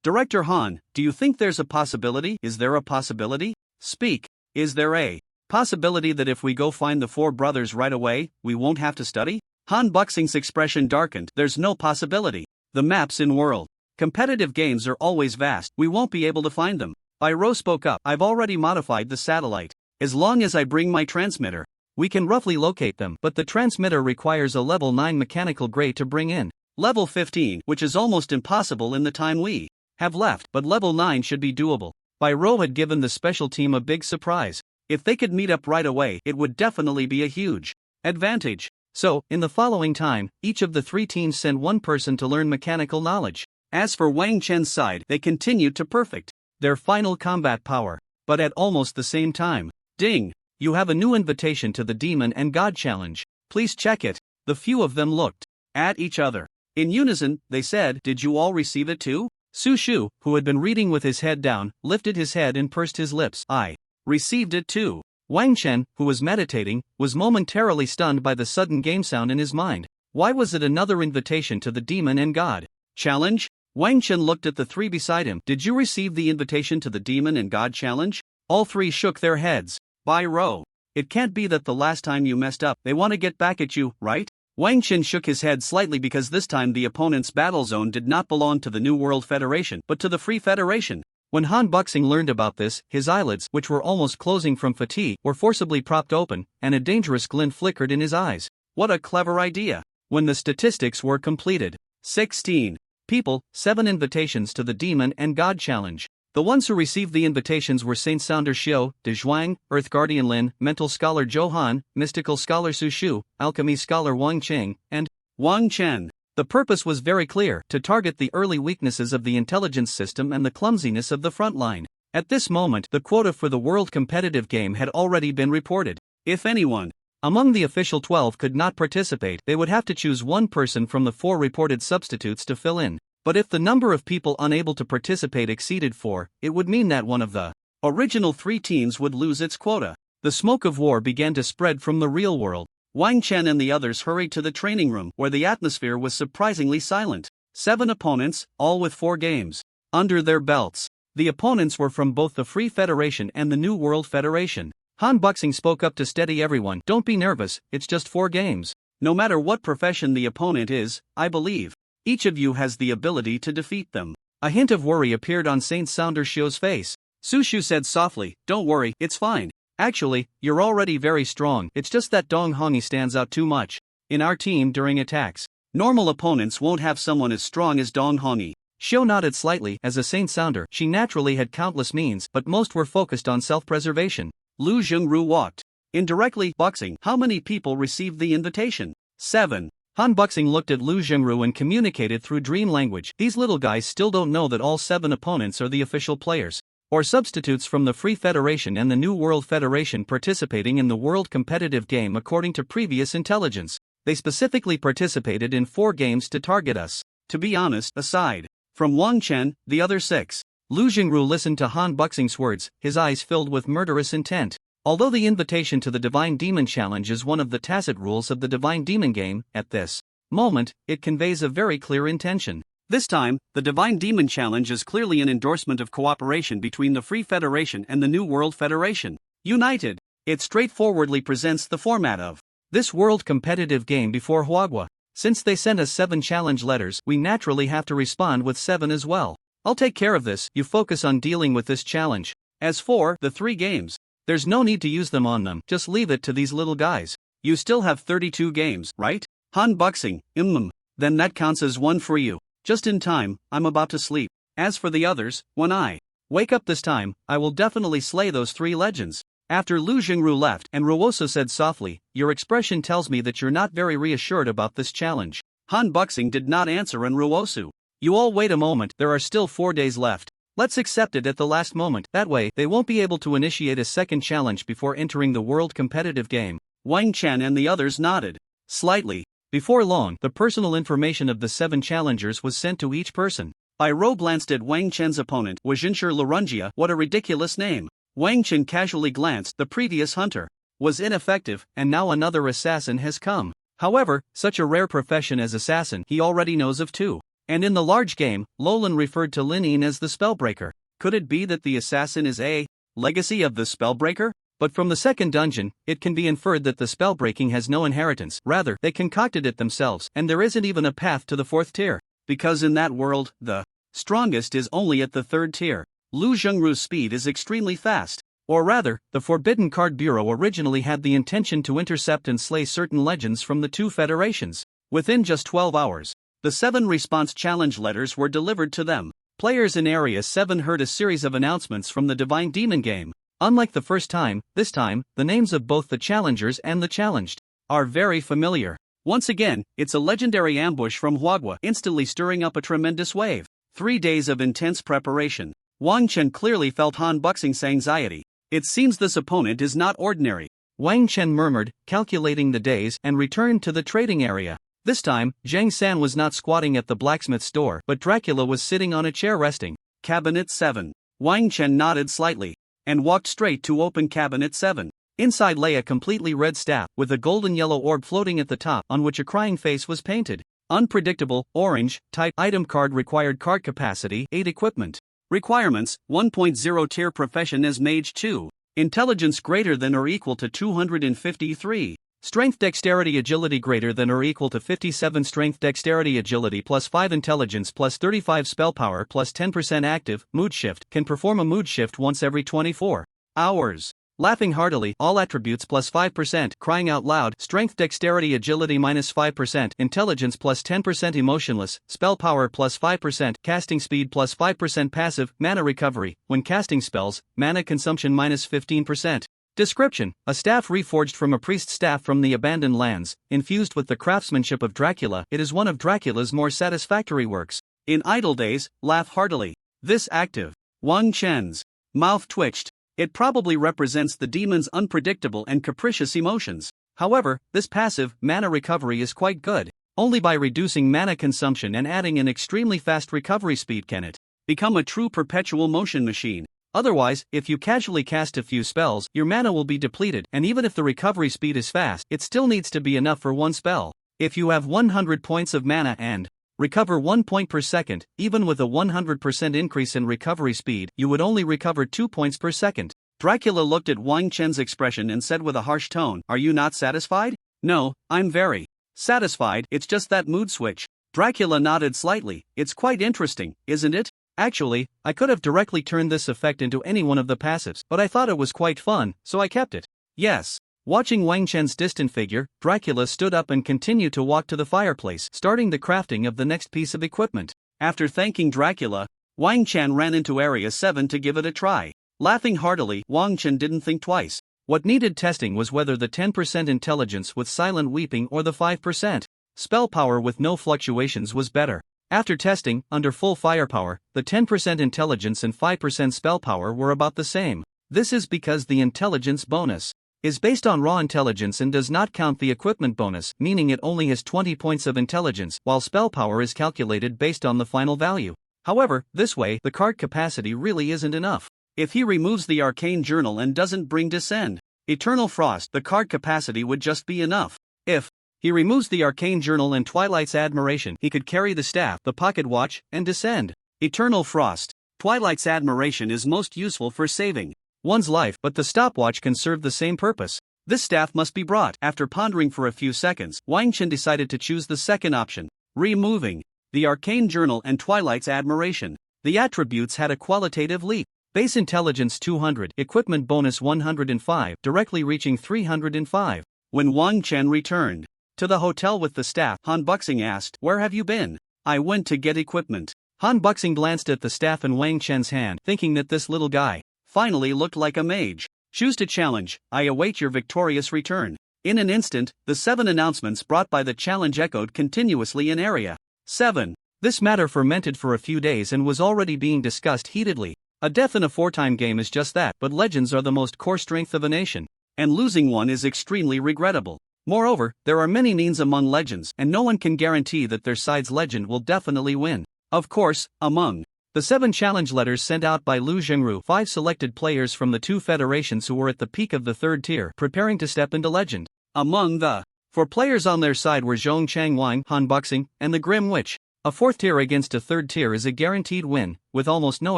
Director Han, do you think there's a possibility? Is there a possibility? Speak. Is there a possibility that if we go find the 4 brothers right away, we won't have to study? Han Buxing's expression darkened. There's no possibility. The maps in world competitive games are always vast. We won't be able to find them. Ro spoke up. I've already modified the satellite. As long as I bring my transmitter, we can roughly locate them, but the transmitter requires a level 9 mechanical grade to bring in. Level 15, which is almost impossible in the time we have left, but level 9 should be doable. Ro had given the special team a big surprise. If they could meet up right away, it would definitely be a huge advantage. So, in the following time, each of the 3 teams sent one person to learn mechanical knowledge. As for Wang Chen's side, they continued to perfect their final combat power. But at almost the same time, ding! You have a new invitation to the Demon and God Challenge. Please check it. The few of them looked at each other. In unison, they said, did you all receive it too? Su Shu, who had been reading with his head down, lifted his head and pursed his lips. I received it too. Wang Chen, who was meditating, was momentarily stunned by the sudden game sound in his mind. Why was it another invitation to the Demon and God Challenge? Wang Chen looked at the 3 beside him. Did you receive the invitation to the Demon and God Challenge? All 3 shook their heads. Ro, it can't be that the last time you messed up, they want to get back at you, right? Wang Chen shook his head slightly because this time the opponent's battle zone did not belong to the New World Federation, but to the Free Federation. When Han Buxing learned about this, his eyelids, which were almost closing from fatigue, were forcibly propped open, and a dangerous glint flickered in his eyes. What a clever idea! When the statistics were completed, 16. People, 7 invitations to the Demon and God Challenge. The ones who received the invitations were Saint Sounder Xiao, De Zhuang, Earth Guardian Lin, Mental Scholar Zhou Han, Mystical Scholar Su Shu, Alchemy Scholar Wang Qing, and Wang Chen. The purpose was very clear: to target the early weaknesses of the intelligence system and the clumsiness of the front line. At this moment, the quota for the world competitive game had already been reported. If anyone among the official 12 could not participate, they would have to choose one person from the 4 reported substitutes to fill in. But if the number of people unable to participate exceeded 4, it would mean that one of the original 3 teams would lose its quota. The smoke of war began to spread from the real world. Wang Chen and the others hurried to the training room, where the atmosphere was surprisingly silent. 7 opponents, all with 4 games under their belts. The opponents were from both the Free Federation and the New World Federation. Han Buxing spoke up to steady everyone. Don't be nervous, it's just 4 games. No matter what profession the opponent is, I believe each of you has the ability to defeat them. A hint of worry appeared on Saint Sounder Xiu's face. Su Shu said softly, don't worry, it's fine. Actually, you're already very strong, it's just that Dong Hongi stands out too much in our team during attacks. Normal opponents won't have someone as strong as Dong Hongi. Xiu nodded slightly. As a Saint Sounder, she naturally had countless means, but most were focused on self-preservation. Lu Zhengru walked indirectly. Buxing, how many people received the invitation? 7. Han Buxing looked at Lu Zhengru and communicated through dream language. These little guys still don't know that all 7 opponents are the official players, or substitutes from the Free Federation and the New World Federation participating in the world competitive game. According to previous intelligence, they specifically participated in 4 games to target us. To be honest, aside from Wang Chen, the other 6. Lu Zhengru listened to Han Buxing's words, his eyes filled with murderous intent. Although the invitation to the Divine Demon Challenge is one of the tacit rules of the Divine Demon game, at this moment, it conveys a very clear intention. This time, the Divine Demon Challenge is clearly an endorsement of cooperation between the Free Federation and the New World Federation. United. It straightforwardly presents the format of this world competitive game before Huagua. Since they sent us 7 challenge letters, we naturally have to respond with 7 as well. I'll take care of this, you focus on dealing with this challenge. As for the 3 games, there's no need to use them on them, just leave it to these little guys. You still have 32 games, right? Han Buxing, then that counts as 1 for you. Just in time, I'm about to sleep. As for the others, when I wake up this time, I will definitely slay those 3 legends. After Lu Zhengru left, and Ruoso said softly, your expression tells me that you're not very reassured about this challenge. Han Buxing did not answer, and Ruoso, you all wait a moment, there are still 4 days left. Let's accept it at the last moment, that way they won't be able to initiate a second challenge before entering the world competitive game. Wang Chen and the others nodded slightly. Before long, the personal information of the 7 challengers was sent to each person. Iro glanced at Wang Chen's opponent, Wajinshir Larunjia. What a ridiculous name. Wang Chen casually glanced. The previous hunter was ineffective, and now another assassin has come. However, such a rare profession as assassin he already knows of too. And in the large game, Lolan referred to Lin Yin as the Spellbreaker. Could it be that the assassin is a legacy of the Spellbreaker? But from the second dungeon, it can be inferred that the spellbreaking has no inheritance, rather, they concocted it themselves, and there isn't even a path to the 4th tier. Because in that world, the strongest is only at the 3rd tier. Lu Zhengru's speed is extremely fast. Or rather, the Forbidden Card Bureau originally had the intention to intercept and slay certain legends from the 2 federations. Within just 12 hours, the 7 response challenge letters were delivered to them. Players in Area 7 heard a series of announcements from the Divine Demon game. Unlike the first time, this time, the names of both the challengers and the challenged are very familiar. Once again, it's a legendary ambush from Huagua, instantly stirring up a tremendous wave. 3 days of intense preparation. Wang Chen clearly felt Han Buxing's anxiety. It seems this opponent is not ordinary. Wang Chen murmured, calculating the days, and returned to the trading area. This time, Zhang San was not squatting at the blacksmith store, but Dracula was sitting on a chair resting. Cabinet 7. Wang Chen nodded slightly and walked straight to open Cabinet 7. Inside lay a completely red staff, with a golden yellow orb floating at the top, on which a crying face was painted. Unpredictable, orange, type, item card required card capacity, 8 equipment. Requirements, 1.0 tier profession as Mage 2. Intelligence greater than or equal to 253. Strength dexterity agility greater than or equal to 57. Strength dexterity agility plus 5 intelligence plus 35 spell power plus 10% active. Mood shift, can perform a mood shift once every 24 hours. Laughing heartily, all attributes plus 5%, crying out loud, strength, dexterity, agility minus 5%, intelligence plus 10%, emotionless, spell power plus 5%, casting speed plus 5%, passive, mana recovery, when casting spells, mana consumption minus 15%. Description: a staff reforged from a priest's staff from the abandoned lands, infused with the craftsmanship of Dracula. It is one of Dracula's more satisfactory works. In idle days, laugh heartily. This active, Wang Chen's mouth twitched. It probably represents the demon's unpredictable and capricious emotions. However, this passive, mana recovery is quite good. Only by reducing mana consumption and adding an extremely fast recovery speed can it become a true perpetual motion machine. Otherwise, if you casually cast a few spells, your mana will be depleted, and even if the recovery speed is fast, it still needs to be enough for one spell. If you have 100 points of mana and recover 1 point per second, even with a 100% increase in recovery speed, you would only recover 2 points per second. Dracula looked at Wang Chen's expression and said with a harsh tone, "Are you not satisfied?" "No, I'm very satisfied, it's just that mood switch." Dracula nodded slightly. "It's quite interesting, isn't it? Actually, I could have directly turned this effect into any one of the passives, but I thought it was quite fun, so I kept it." "Yes." Watching Wang Chen's distant figure, Dracula stood up and continued to walk to the fireplace, starting the crafting of the next piece of equipment. After thanking Dracula, Wang Chen ran into Area 7 to give it a try. Laughing heartily, Wang Chen didn't think twice. What needed testing was whether the 10% intelligence with silent weeping or the 5% spell power with no fluctuations was better. After testing, under full firepower, the 10% intelligence and 5% spell power were about the same. This is because the intelligence bonus is based on raw intelligence and does not count the equipment bonus, meaning it only has 20 points of intelligence, while spell power is calculated based on the final value. However, this way, the card capacity really isn't enough. If he removes the Arcane Journal and doesn't bring Descend, Eternal Frost, the card capacity would just be enough. If he removes the Arcane Journal and Twilight's Admiration, he could carry the staff, the pocket watch, and Descend. Eternal Frost. Twilight's Admiration is most useful for saving one's life, but the stopwatch can serve the same purpose. This staff must be brought. After pondering for a few seconds, Wang Chen decided to choose the second option, removing the Arcane Journal and Twilight's Admiration. The attributes had a qualitative leap. Base intelligence 200, equipment bonus 105, directly reaching 305. When Wang Chen returned to the hotel with the staff, Han Buxing asked, "Where have you been?" "I went to get equipment." Han Buxing glanced at the staff in Wang Chen's hand, thinking that this little guy finally looked like a mage. "Choose to challenge, I await your victorious return." In an instant, the 7 announcements brought by the challenge echoed continuously in Area 7. This matter fermented for a few days and was already being discussed heatedly. A death in a 4-time game is just that, but legends are the most core strength of a nation, and losing one is extremely regrettable. Moreover, there are many means among legends, and no one can guarantee that their side's legend will definitely win. Of course, among the 7 challenge letters sent out by Lu Zhengru, 5 selected players from the 2 federations who were at the peak of the 3rd tier, preparing to step into legend. Among the 4 players on their side were Zhong Changwang, Han Buxing, and the Grim Witch. A 4th tier against a 3rd tier is a guaranteed win, with almost no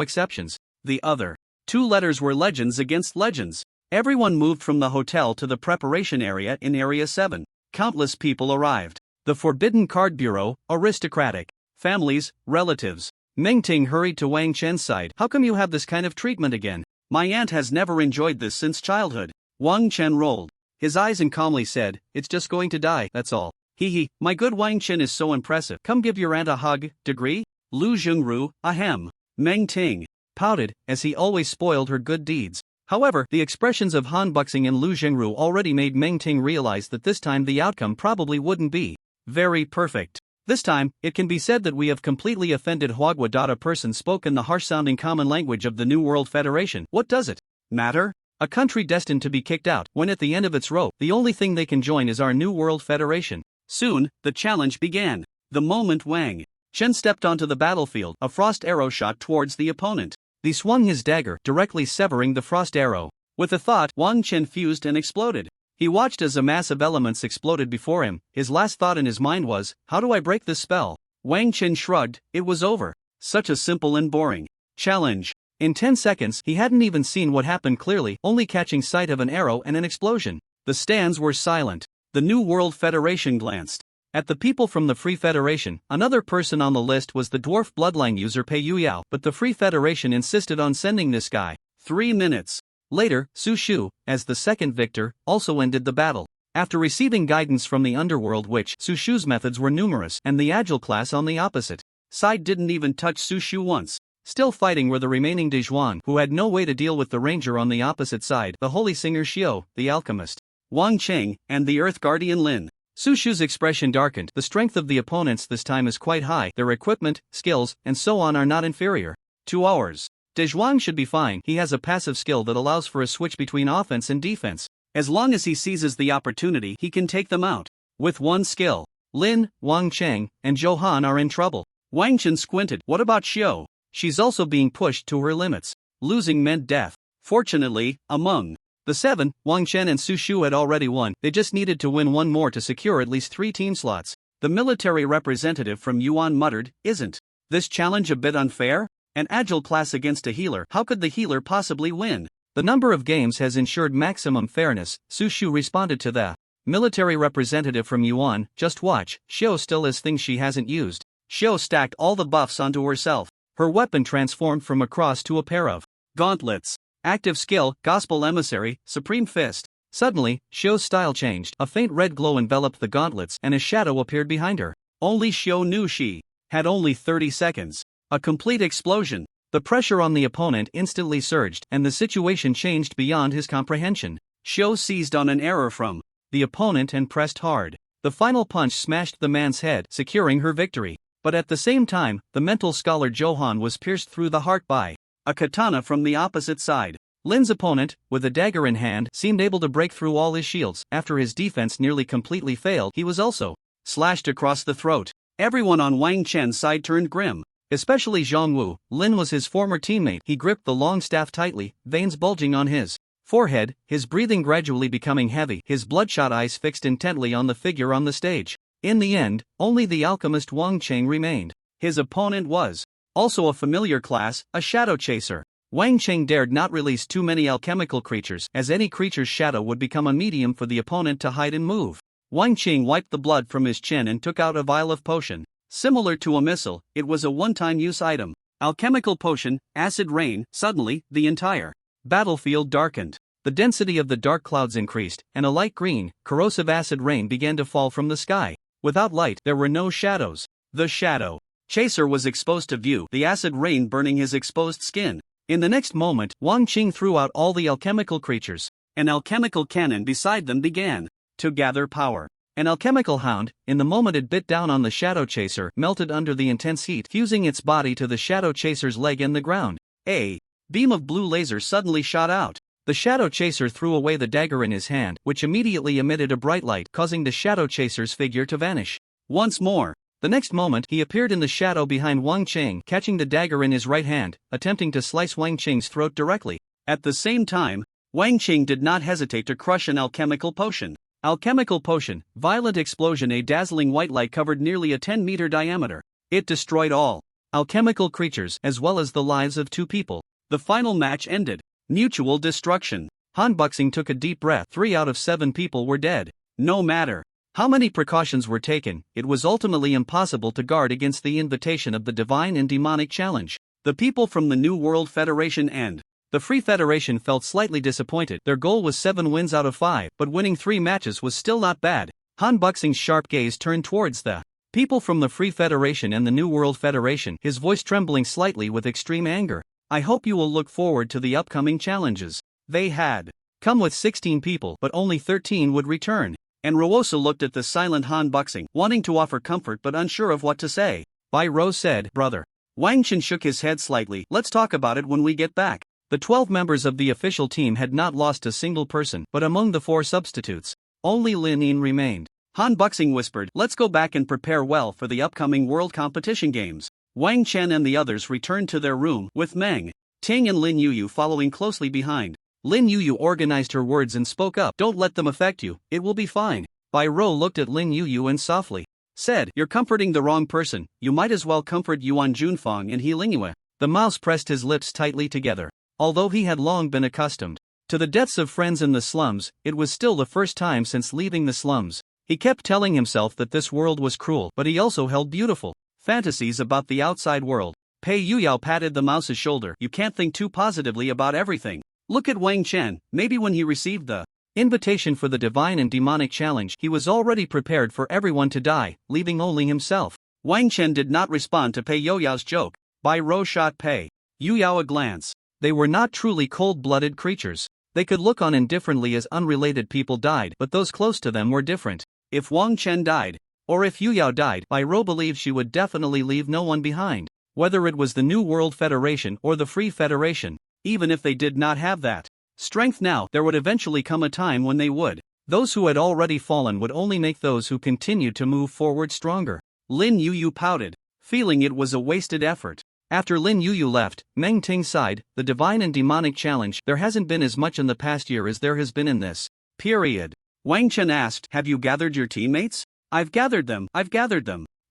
exceptions. The other 2 letters were legends against legends. Everyone moved from the hotel to the preparation area in Area 7. Countless people arrived. The Forbidden Card Bureau, aristocratic families, relatives. Meng Ting hurried to Wang Chen's side. "How come you have this kind of treatment again?" "My aunt has never enjoyed this since childhood." Wang Chen rolled his eyes and calmly said, "It's just going to die, that's all." "Hee, my good Wang Chen is so impressive. Come give your aunt a hug, degree?" Lu Zhengru, ahem. Meng Ting pouted, as he always spoiled her good deeds. However, the expressions of Han Buxing and Lu Zhengru already made Meng Ting realize that this time the outcome probably wouldn't be very perfect. This time, it can be said that we have completely offended Huagua. A person spoke in the harsh-sounding common language of the New World Federation. What does it matter? A country destined to be kicked out, when at the end of its rope, the only thing they can join is our New World Federation. Soon, the challenge began. The moment Wang Chen stepped onto the battlefield, a frost arrow shot towards the opponent. He swung his dagger, directly severing the frost arrow. With a thought, Wang Chen fused and exploded. He watched as a mass of elements exploded before him. His last thought in his mind was, "How do I break this spell?" Wang Chen shrugged. It was over. Such a simple and boring challenge. In 10 seconds, he hadn't even seen what happened clearly, only catching sight of an arrow and an explosion. The stands were silent. The New World Federation glanced at the people from the Free Federation. Another person on the list was the dwarf bloodline user Pei Yuyao, but the Free Federation insisted on sending this guy. 3 minutes. Later, Su Shu, as the second victor, also ended the battle. After receiving guidance from the underworld witch, Su Shu's methods were numerous, and the agile class on the opposite side didn't even touch Su Shu once. Still fighting were the remaining Dezhuang, who had no way to deal with the ranger on the opposite side, the holy singer Xiao, the alchemist, Wang Cheng, and the earth guardian Lin. Su Shu's expression darkened. The strength of the opponents this time is quite high, their equipment, skills, and so on are not inferior to ours. Dezhuang should be fine, he has a passive skill that allows for a switch between offense and defense. As long as he seizes the opportunity, he can take them out. With one skill, Lin, Wang Cheng, and Zhou Han are in trouble. Wang Chen squinted. What about Xiao? She's also being pushed to her limits. Losing meant death. Fortunately, among the seven, Wang Chen and Su Shu had already won. They just needed to win one more to secure at least 3 team slots. The military representative from Yuan muttered, "Isn't this challenge a bit unfair? An agile class against a healer, how could the healer possibly win?" "The number of games has ensured maximum fairness," Su Shu responded to the military representative from Yuan. "Just watch, Xiao still has things she hasn't used." Xiao stacked all the buffs onto herself. Her weapon transformed from a cross to a pair of gauntlets. Active skill, Gospel Emissary, Supreme Fist. Suddenly, Xiao's style changed. A faint red glow enveloped the gauntlets and a shadow appeared behind her. Only Xiao knew she had only 30 seconds. A complete explosion. The pressure on the opponent instantly surged, and the situation changed beyond his comprehension. Xiao seized on an error from the opponent and pressed hard. The final punch smashed the man's head, securing her victory. But at the same time, the mental scholar Johan was pierced through the heart by a katana from the opposite side. Lin's opponent, with a dagger in hand, seemed able to break through all his shields. After his defense nearly completely failed, he was also slashed across the throat. Everyone on Wang Chen's side turned grim. Especially Zhang Wu. Lin was his former teammate. He gripped the long staff tightly, veins bulging on his forehead, his breathing gradually becoming heavy, his bloodshot eyes fixed intently on the figure on the stage. In the end, only the alchemist Wang Cheng remained. His opponent was also a familiar class, a shadow chaser. Wang Cheng dared not release too many alchemical creatures, as any creature's shadow would become a medium for the opponent to hide and move. Wang Cheng wiped the blood from his chin and took out a vial of potion. Similar to a missile, it was a one-time use item. Alchemical potion, acid rain. Suddenly, the entire battlefield darkened. The density of the dark clouds increased, and a light green, corrosive acid rain began to fall from the sky. Without light, there were no shadows. The shadow chaser was exposed to view, the acid rain burning his exposed skin. In the next moment, Wang Qing threw out all the alchemical creatures. An alchemical cannon beside them began to gather power. An alchemical hound, in the moment it bit down on the shadow chaser, melted under the intense heat, fusing its body to the shadow chaser's leg and the ground. A beam of blue laser suddenly shot out. The shadow chaser threw away the dagger in his hand, which immediately emitted a bright light, causing the shadow chaser's figure to vanish. Once more. The next moment, he appeared in the shadow behind Wang Qing, catching the dagger in his right hand, attempting to slice Wang Qing's throat directly. At the same time, Wang Qing did not hesitate to crush an alchemical potion. Alchemical potion, violent explosion. A dazzling white light covered nearly a 10-meter diameter. It destroyed all alchemical creatures, as well as the lives of 2 people. The final match ended. Mutual destruction. Han Buxing took a deep breath. 3 out of 7 people were dead. No matter how many precautions were taken, it was ultimately impossible to guard against the invitation of the divine and demonic challenge. The people from the New World Federation and the Free Federation felt slightly disappointed. Their goal was 7 wins out of 5, but winning 3 matches was still not bad. Han Buxing's sharp gaze turned towards the people from the Free Federation and the New World Federation, his voice trembling slightly with extreme anger. "I hope you will look forward to the upcoming challenges." They had come with 16 people, but only 13 would return. And Rowosa looked at the silent Han Buxing, wanting to offer comfort but unsure of what to say. Bai Rou said, "Brother." Wang Chen shook his head slightly. "Let's talk about it when we get back." The 12 members of the official team had not lost a single person, but among the 4 substitutes, only Lin Yin remained. Han Buxing whispered, "Let's go back and prepare well for the upcoming world competition games." Wang Chen and the others returned to their room, with Meng Ting and Lin Yuyu following closely behind. Lin Yuyu organized her words and spoke up. "Don't let them affect you, it will be fine." Bai Rou looked at Lin Yuyu and softly said, "You're comforting the wrong person, you might as well comfort Yuan Junfang and He Lingyue." The mouse pressed his lips tightly together. Although he had long been accustomed to the deaths of friends in the slums, it was still the first time since leaving the slums. He kept telling himself that this world was cruel, but he also held beautiful fantasies about the outside world. Pei Yuyao patted the mouse's shoulder. "You can't think too positively about everything. Look at Wang Chen, maybe when he received the invitation for the divine and demonic challenge, he was already prepared for everyone to die, leaving only himself. Wang Chen did not respond to Pei Youyao's joke. By Ro shot Pei Youyao a glance. They were not truly cold-blooded creatures. They could look on indifferently as unrelated people died, but those close to them were different. If Wang Chen died, or if Youyao died, Bai Ro believed she would definitely leave no one behind. Whether it was the New World Federation or the Free Federation, even if they did not have that strength now, there would eventually come a time when they would. Those who had already fallen would only make those who continued to move forward stronger. Lin Yuyu pouted, feeling it was a wasted effort. After Lin Yuyu left, Meng Ting sighed, the divine and demonic challenge, there hasn't been as much in the past year as there has been in this period. Wang Chen asked, have you gathered your teammates? I've gathered them.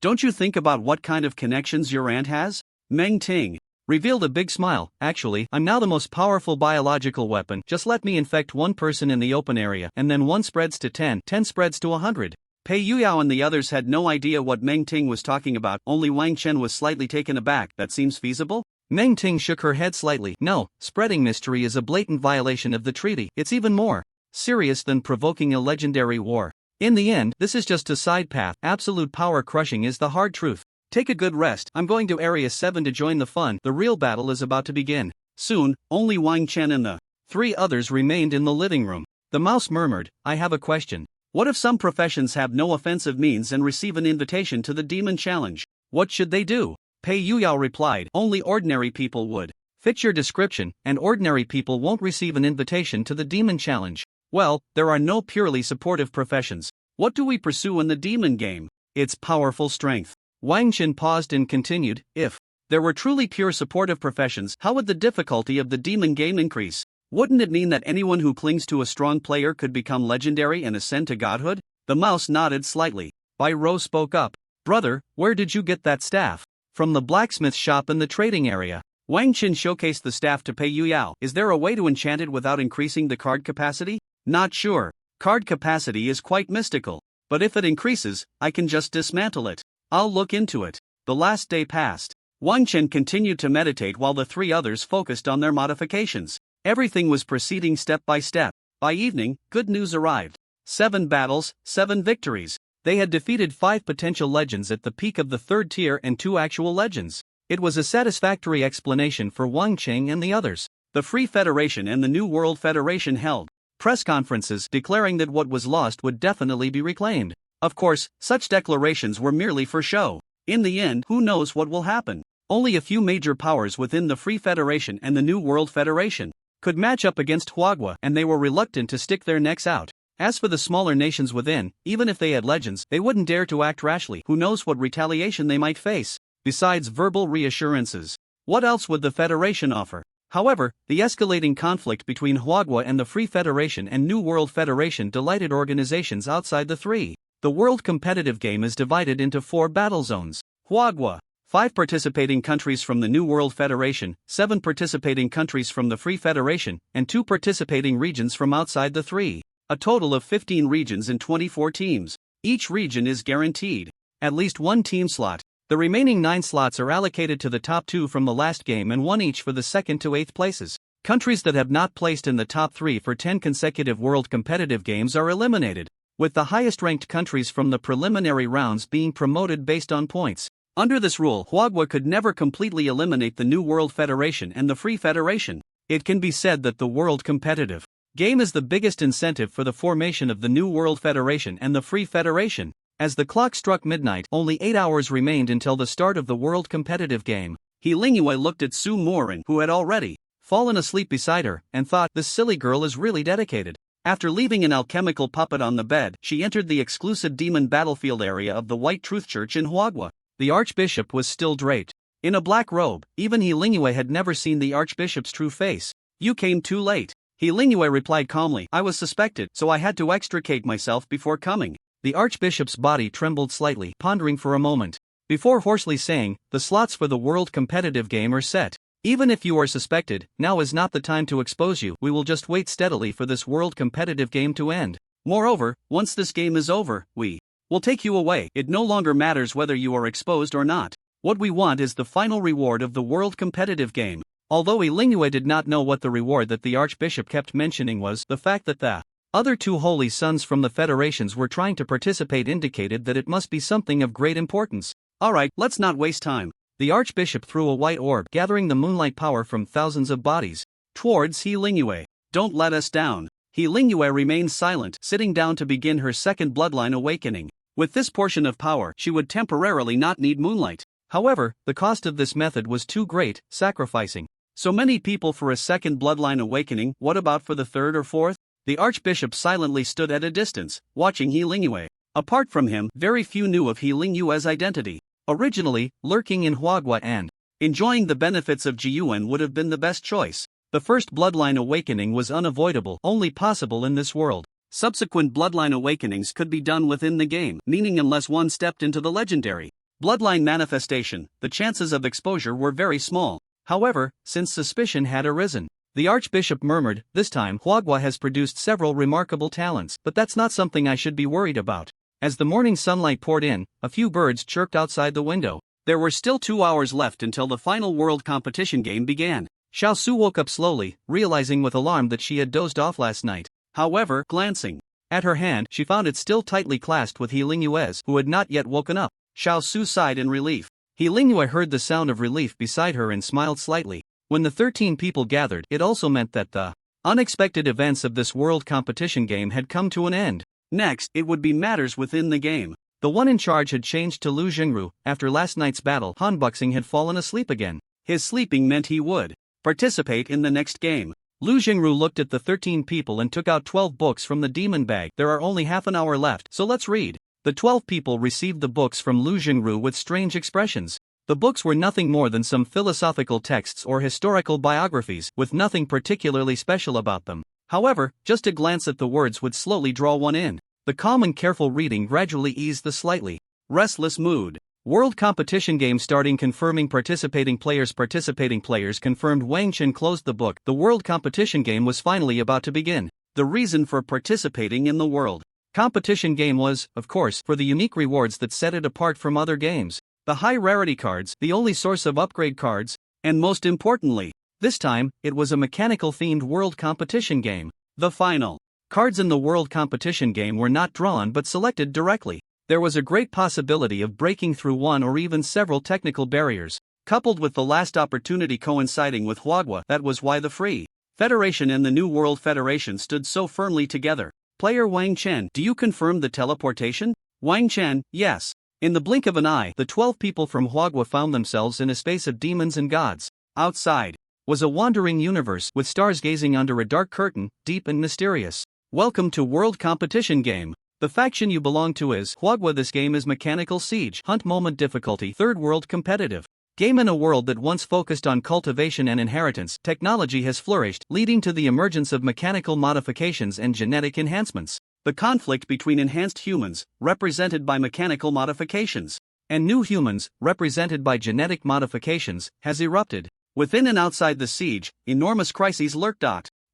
Don't you think about what kind of connections your aunt has? Meng Ting revealed a big smile. Actually, I'm now the most powerful biological weapon. Just let me infect one person in the open area, and then 1 spreads to 10, 10 spreads to 100. Pei Youyao and the others had no idea what Meng Ting was talking about, only Wang Chen was slightly taken aback. That seems feasible? Meng Ting shook her head slightly. No, spreading mystery is a blatant violation of the treaty. It's even more serious than provoking a legendary war. In the end, this is just a side path. Absolute power crushing is the hard truth. Take a good rest. I'm going to Area 7 to join the fun. The real battle is about to begin. Soon, only Wang Chen and the 3 others remained in the living room. The mouse murmured, I have a question. What if some professions have no offensive means and receive an invitation to the demon challenge? What should they do? Pei Youyao replied, only ordinary people would fit your description, and ordinary people won't receive an invitation to the demon challenge. Well, there are no purely supportive professions. What do we pursue in the demon game? It's powerful strength. Wang Chen paused and continued, if there were truly pure supportive professions, how would the difficulty of the demon game increase? Wouldn't it mean that anyone who clings to a strong player could become legendary and ascend to godhood? The mouse nodded slightly. Bai Ro spoke up. Brother, where did you get that staff? From the blacksmith shop in the trading area. Wang Chen showcased the staff to Pei Youyao. Is there a way to enchant it without increasing the card capacity? Not sure. Card capacity is quite mystical. But if it increases, I can just dismantle it. I'll look into it. The last day passed. Wang Chen continued to meditate while the 3 others focused on their modifications. Everything was proceeding step by step. By evening, good news arrived. 7 battles, 7 victories. They had defeated 5 potential legends at the peak of the 3rd tier and 2 actual legends. It was a satisfactory explanation for Wang Chen and the others. The Free Federation and the New World Federation held press conferences declaring that what was lost would definitely be reclaimed. Of course, such declarations were merely for show. In the end, who knows what will happen? Only a few major powers within the Free Federation and the New World Federation could match up against Huagua, and they were reluctant to stick their necks out. As for the smaller nations within, even if they had legends, they wouldn't dare to act rashly. Who knows what retaliation they might face? Besides verbal reassurances, what else would the Federation offer? However, the escalating conflict between Huagua and the Free Federation and New World Federation delighted organizations outside the 3. The world competitive game is divided into 4 battle zones. Huagua. 5 participating countries from the New World Federation, 7 participating countries from the Free Federation, and 2 participating regions from outside the 3. A total of 15 regions and 24 teams. Each region is guaranteed at least 1 team slot. The remaining 9 slots are allocated to the top 2 from the last game and 1 each for the 2nd to 8th places. Countries that have not placed in the top 3 for 10 consecutive world competitive games are eliminated, with the highest ranked countries from the preliminary rounds being promoted based on points. Under this rule, Huagua could never completely eliminate the New World Federation and the Free Federation. It can be said that the world competitive game is the biggest incentive for the formation of the New World Federation and the Free Federation. As the clock struck midnight, only 8 hours remained until the start of the world competitive game. He Lingyue looked at Su Morin, who had already fallen asleep beside her, and thought, this silly girl is really dedicated. After leaving an alchemical puppet on the bed, she entered the exclusive demon battlefield area of the White Truth Church in Huagua. The archbishop was still draped in a black robe. Even He Lingyue had never seen the archbishop's true face. You came too late. He Lingyue replied calmly, I was suspected, so I had to extricate myself before coming. The archbishop's body trembled slightly, pondering for a moment, before hoarsely saying, the slots for the world competitive game are set. Even if you are suspected, now is not the time to expose you. We will just wait steadily for this world competitive game to end. Moreover, once this game is over, we will take you away. It no longer matters whether you are exposed or not. What we want is the final reward of the world competitive game. Although Lingüe did not know what the reward that the archbishop kept mentioning was, the fact that the other two holy sons from the federations were trying to participate indicated that it must be something of great importance. Alright, let's not waste time. The archbishop threw a white orb, gathering the moonlight power from thousands of bodies towards Lingüe. Don't let us down. Lingüe remained silent, sitting down to begin her second bloodline awakening. With this portion of power, she would temporarily not need moonlight. However, the cost of this method was too great, sacrificing so many people for a second bloodline awakening. What about for the third or fourth? The archbishop silently stood at a distance, watching Lingüe. Apart from him, very few knew of Lingüe's identity. Originally, lurking in Huagua and enjoying the benefits of Jiyuan would have been the best choice. The first bloodline awakening was unavoidable, only possible in this world. Subsequent bloodline awakenings could be done within the game, meaning unless one stepped into the legendary bloodline manifestation, the chances of exposure were very small. However, since suspicion had arisen, the archbishop murmured, "This time Huagua has produced several remarkable talents, but that's not something I should be worried about." As the morning sunlight poured in, a few birds chirped outside the window. There were still 2 hours left until the final world competition game began. Xiao Su woke up slowly, realizing with alarm that she had dozed off last night. However, glancing at her hand, she found it still tightly clasped with Lingüe's, who had not yet woken up. Xiao Su sighed in relief. Lingüe heard the sound of relief beside her and smiled slightly. When the 13 people gathered, it also meant that the unexpected events of this world competition game had come to an end. Next, it would be matters within the game. The one in charge had changed to Lu Jingru. After last night's battle, Han Buxing had fallen asleep again. His sleeping meant he would participate in the next game. Lu Jingru looked at the 13 people and took out 12 books from the demon bag. There are only half an hour left, so let's read. The 12 people received the books from Lu Jingru with strange expressions. The books were nothing more than some philosophical texts or historical biographies, with nothing particularly special about them. However, just a glance at the words would slowly draw one in. The calm and careful reading gradually eased the slightly restless mood. World competition game starting. Confirming participating players. Participating players confirmed. Wang Chen closed the book. The world competition game was finally about to begin. The reason for participating in the world competition game was, of course, for the unique rewards that set it apart from other games. The high rarity cards, the only source of upgrade cards, and most importantly, this time, it was a mechanical themed world competition game. The final cards in the world competition game were not drawn but selected directly. There was a great possibility of breaking through one or even several technical barriers. Coupled with the last opportunity coinciding with Huagua, that was why the Free Federation and the New World Federation stood so firmly together. Player Wang Chen, do you confirm the teleportation? Wang Chen, yes. In the blink of an eye, the 12 people from Huagua found themselves in a space of demons and gods. Outside was a wandering universe with stars gazing under a dark curtain, deep and mysterious. Welcome to World Competition Game. The faction you belong to is Huagua. This game is Mechanical Siege. Hunt moment difficulty. Third world competitive. Game. In a world that once focused on cultivation and inheritance, technology has flourished, leading to the emergence of mechanical modifications and genetic enhancements. The conflict between enhanced humans, represented by mechanical modifications, and new humans, represented by genetic modifications, has erupted. Within and outside the siege, enormous crises lurk.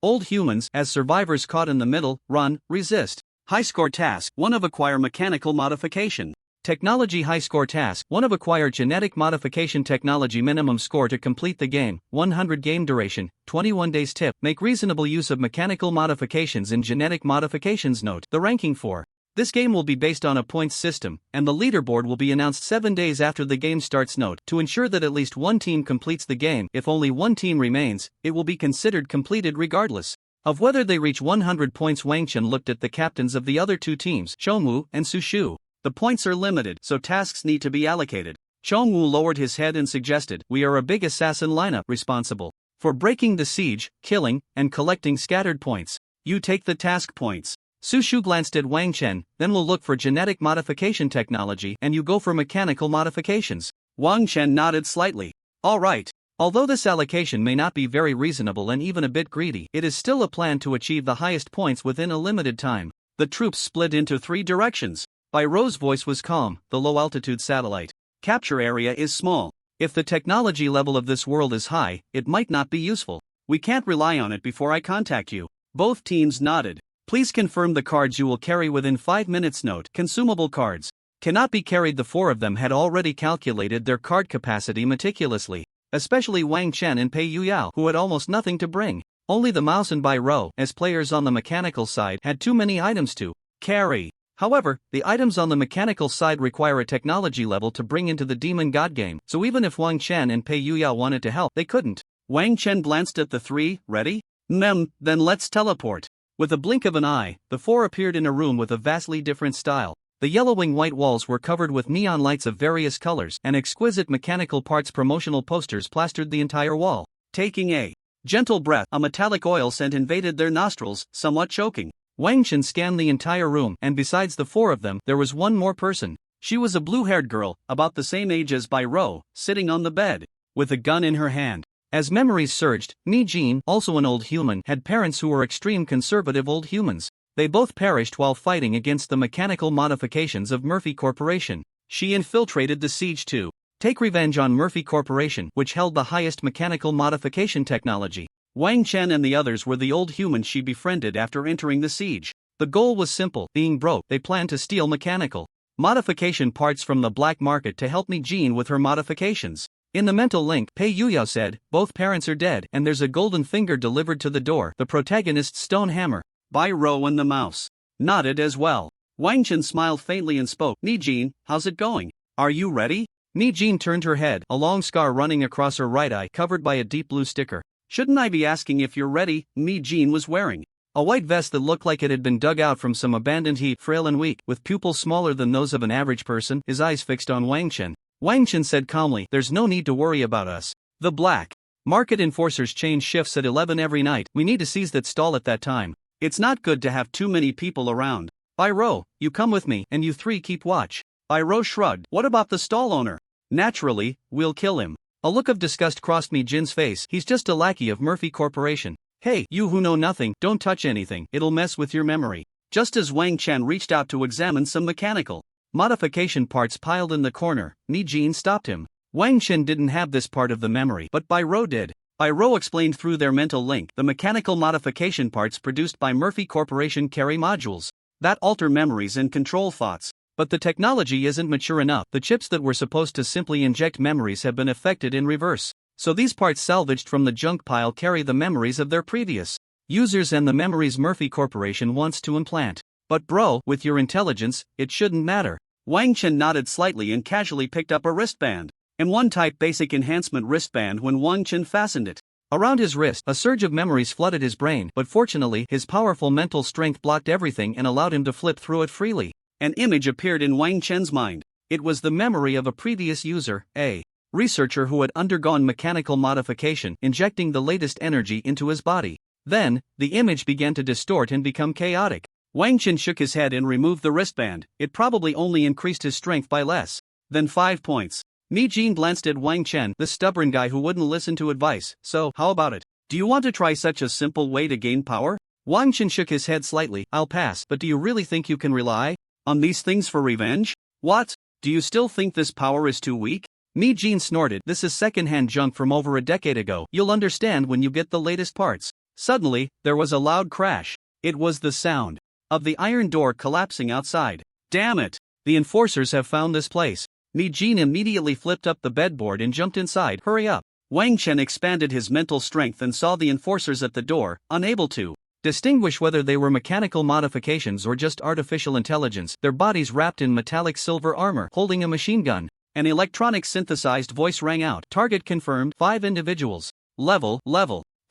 Old humans, as survivors caught in the middle, run, resist. High score task 1 of acquire mechanical modification. Technology high score task 1 of acquire genetic modification. Technology minimum score to complete the game 100. Game duration 21 days. Tip: make reasonable use of mechanical modifications in genetic modifications. Note: the ranking for this game will be based on a points system, and the leaderboard will be announced 7 days after the game starts. Note: to ensure that at least one team completes the game, if only one team remains, it will be considered completed regardless of whether they reach 100 points. Wang Chen looked at the captains of the other two teams, Chongwu and Su Shu. The points are limited, so tasks need to be allocated. Chongwu lowered his head and suggested, "We are a big assassin lineup responsible for breaking the siege, killing, and collecting scattered points. You take the task points." Su Shu glanced at Wang Chen, "Then we'll look for genetic modification technology and you go for mechanical modifications." Wang Chen nodded slightly. "All right. Although this allocation may not be very reasonable and even a bit greedy, it is still a plan to achieve the highest points within a limited time." The troops split into 3 directions. Bai Ro's voice was calm. "The low-altitude satellite capture area is small. If the technology level of this world is high, it might not be useful. We can't rely on it before I contact you." Both teams nodded. "Please confirm the cards you will carry within 5 minutes." Note: consumable cards cannot be carried. The 4 of them had already calculated their card capacity meticulously. especially Wang Chen and Pei Yuyao, who had almost nothing to bring. Only the mouse and Bai Rou, as players on the mechanical side, had too many items to carry. However, the items on the mechanical side require a technology level to bring into the Demon God game, so even if Wang Chen and Pei Yuyao wanted to help, they couldn't. Wang Chen glanced at the three. Ready? Then let's teleport. With a blink of an eye, the four appeared in a room with a vastly different style. The yellowing white walls were covered with neon lights of various colors, and exquisite mechanical parts promotional posters plastered the entire wall. Taking a gentle breath, a metallic oil scent invaded their nostrils, somewhat choking. Wang Chen scanned the entire room, and besides the four of them, there was one more person. She was a blue-haired girl, about the same age as Bai Rou, sitting on the bed, with a gun in her hand. As memories surged, Mage, also an old human, had parents who were extreme conservative old humans. They both perished while fighting against the mechanical modifications of Murphy Corporation. She infiltrated the siege to take revenge on Murphy Corporation, which held the highest mechanical modification technology. Wang Chen and the others were the old humans she befriended after entering the siege. The goal was simple: being broke, they planned to steal mechanical modification parts from the black market to help Mage with her modifications. In the mental link, Pei Yuyao said, both parents are dead, and there's a golden finger delivered to the door, the protagonist's stone hammer. Bai Rou and the mouse nodded as well. Wang Chen smiled faintly and spoke, Mage, how's it going? Are you ready? Mage turned her head, a long scar running across her right eye covered by a deep blue sticker. Shouldn't I be asking if you're ready? Mage was wearing a white vest that looked like it had been dug out from some abandoned heap, frail and weak, with pupils smaller than those of an average person, his eyes fixed on Wang Chen. Wang Chen said calmly, there's no need to worry about us. The black market enforcers change shifts at 11 every night. We need to seize that stall at that time. It's not good to have too many people around. Bai Rou, you come with me, and you three keep watch. Bai Rou shrugged. What about the stall owner? Naturally, we'll kill him. A look of disgust crossed Jin's face. He's just a lackey of Murphy Corporation. Hey, you who know nothing, don't touch anything, it'll mess with your memory. Just as Wang Chen reached out to examine some mechanical modification parts piled in the corner, Mage stopped him. Wang Chen didn't have this part of the memory, but Bai Rou did. Bai Rou explained through their mental link, the mechanical modification parts produced by Murphy Corporation carry modules that alter memories and control thoughts. But the technology isn't mature enough. The chips that were supposed to simply inject memories have been affected in reverse. So these parts salvaged from the junk pile carry the memories of their previous users and the memories Murphy Corporation wants to implant. But bro, with your intelligence, it shouldn't matter. Wang Chen nodded slightly and casually picked up a wristband. M1 type basic enhancement wristband. When Wang Chen fastened it around his wrist, a surge of memories flooded his brain, but fortunately, his powerful mental strength blocked everything and allowed him to flip through it freely. An image appeared in Wang Chen's mind. It was the memory of a previous user, a researcher who had undergone mechanical modification, injecting the latest energy into his body. Then, the image began to distort and become chaotic. Wang Chen shook his head and removed the wristband. It probably only increased his strength by less than 5 points. Mage glanced at Wang Chen, the stubborn guy who wouldn't listen to advice. So, how about it? Do you want to try such a simple way to gain power? Wang Chen shook his head slightly. I'll pass, but do you really think you can rely on these things for revenge? What? Do you still think this power is too weak? Mage snorted. This is second-hand junk from over a decade ago. You'll understand when you get the latest parts. Suddenly, there was a loud crash. It was the sound of the iron door collapsing outside. Damn it! The enforcers have found this place. Mage immediately flipped up the bedboard and jumped inside. Hurry up! Wang Chen expanded his mental strength and saw the enforcers at the door, unable to distinguish whether they were mechanical modifications or just artificial intelligence, their bodies wrapped in metallic silver armor, holding a machine gun. An electronic synthesized voice rang out. Target confirmed. 5 individuals. Level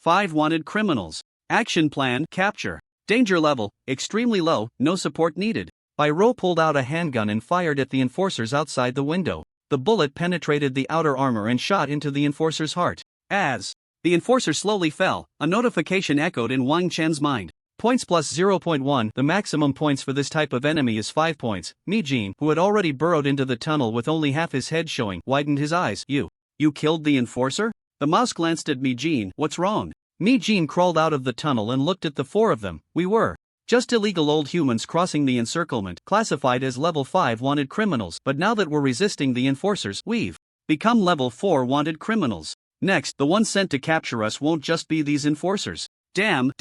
5 wanted criminals. Action plan, capture. Danger level, extremely low, no support needed. Bai Rou pulled out a handgun and fired at the enforcers outside the window. The bullet penetrated the outer armor and shot into the enforcer's heart. As the enforcer slowly fell, a notification echoed in Wang Chen's mind. Points plus 0.1. The maximum points for this type of enemy is 5 points. Mage, who had already burrowed into the tunnel with only half his head showing, widened his eyes. You killed the enforcer? The mouse glanced at Mage. What's wrong? Mage crawled out of the tunnel and looked at the four of them. We were just illegal old humans crossing the encirclement, classified as level 5 wanted criminals, but now that we're resisting the enforcers, we've become level 4 wanted criminals. Next, the ones sent to capture us won't just be these enforcers. Damn.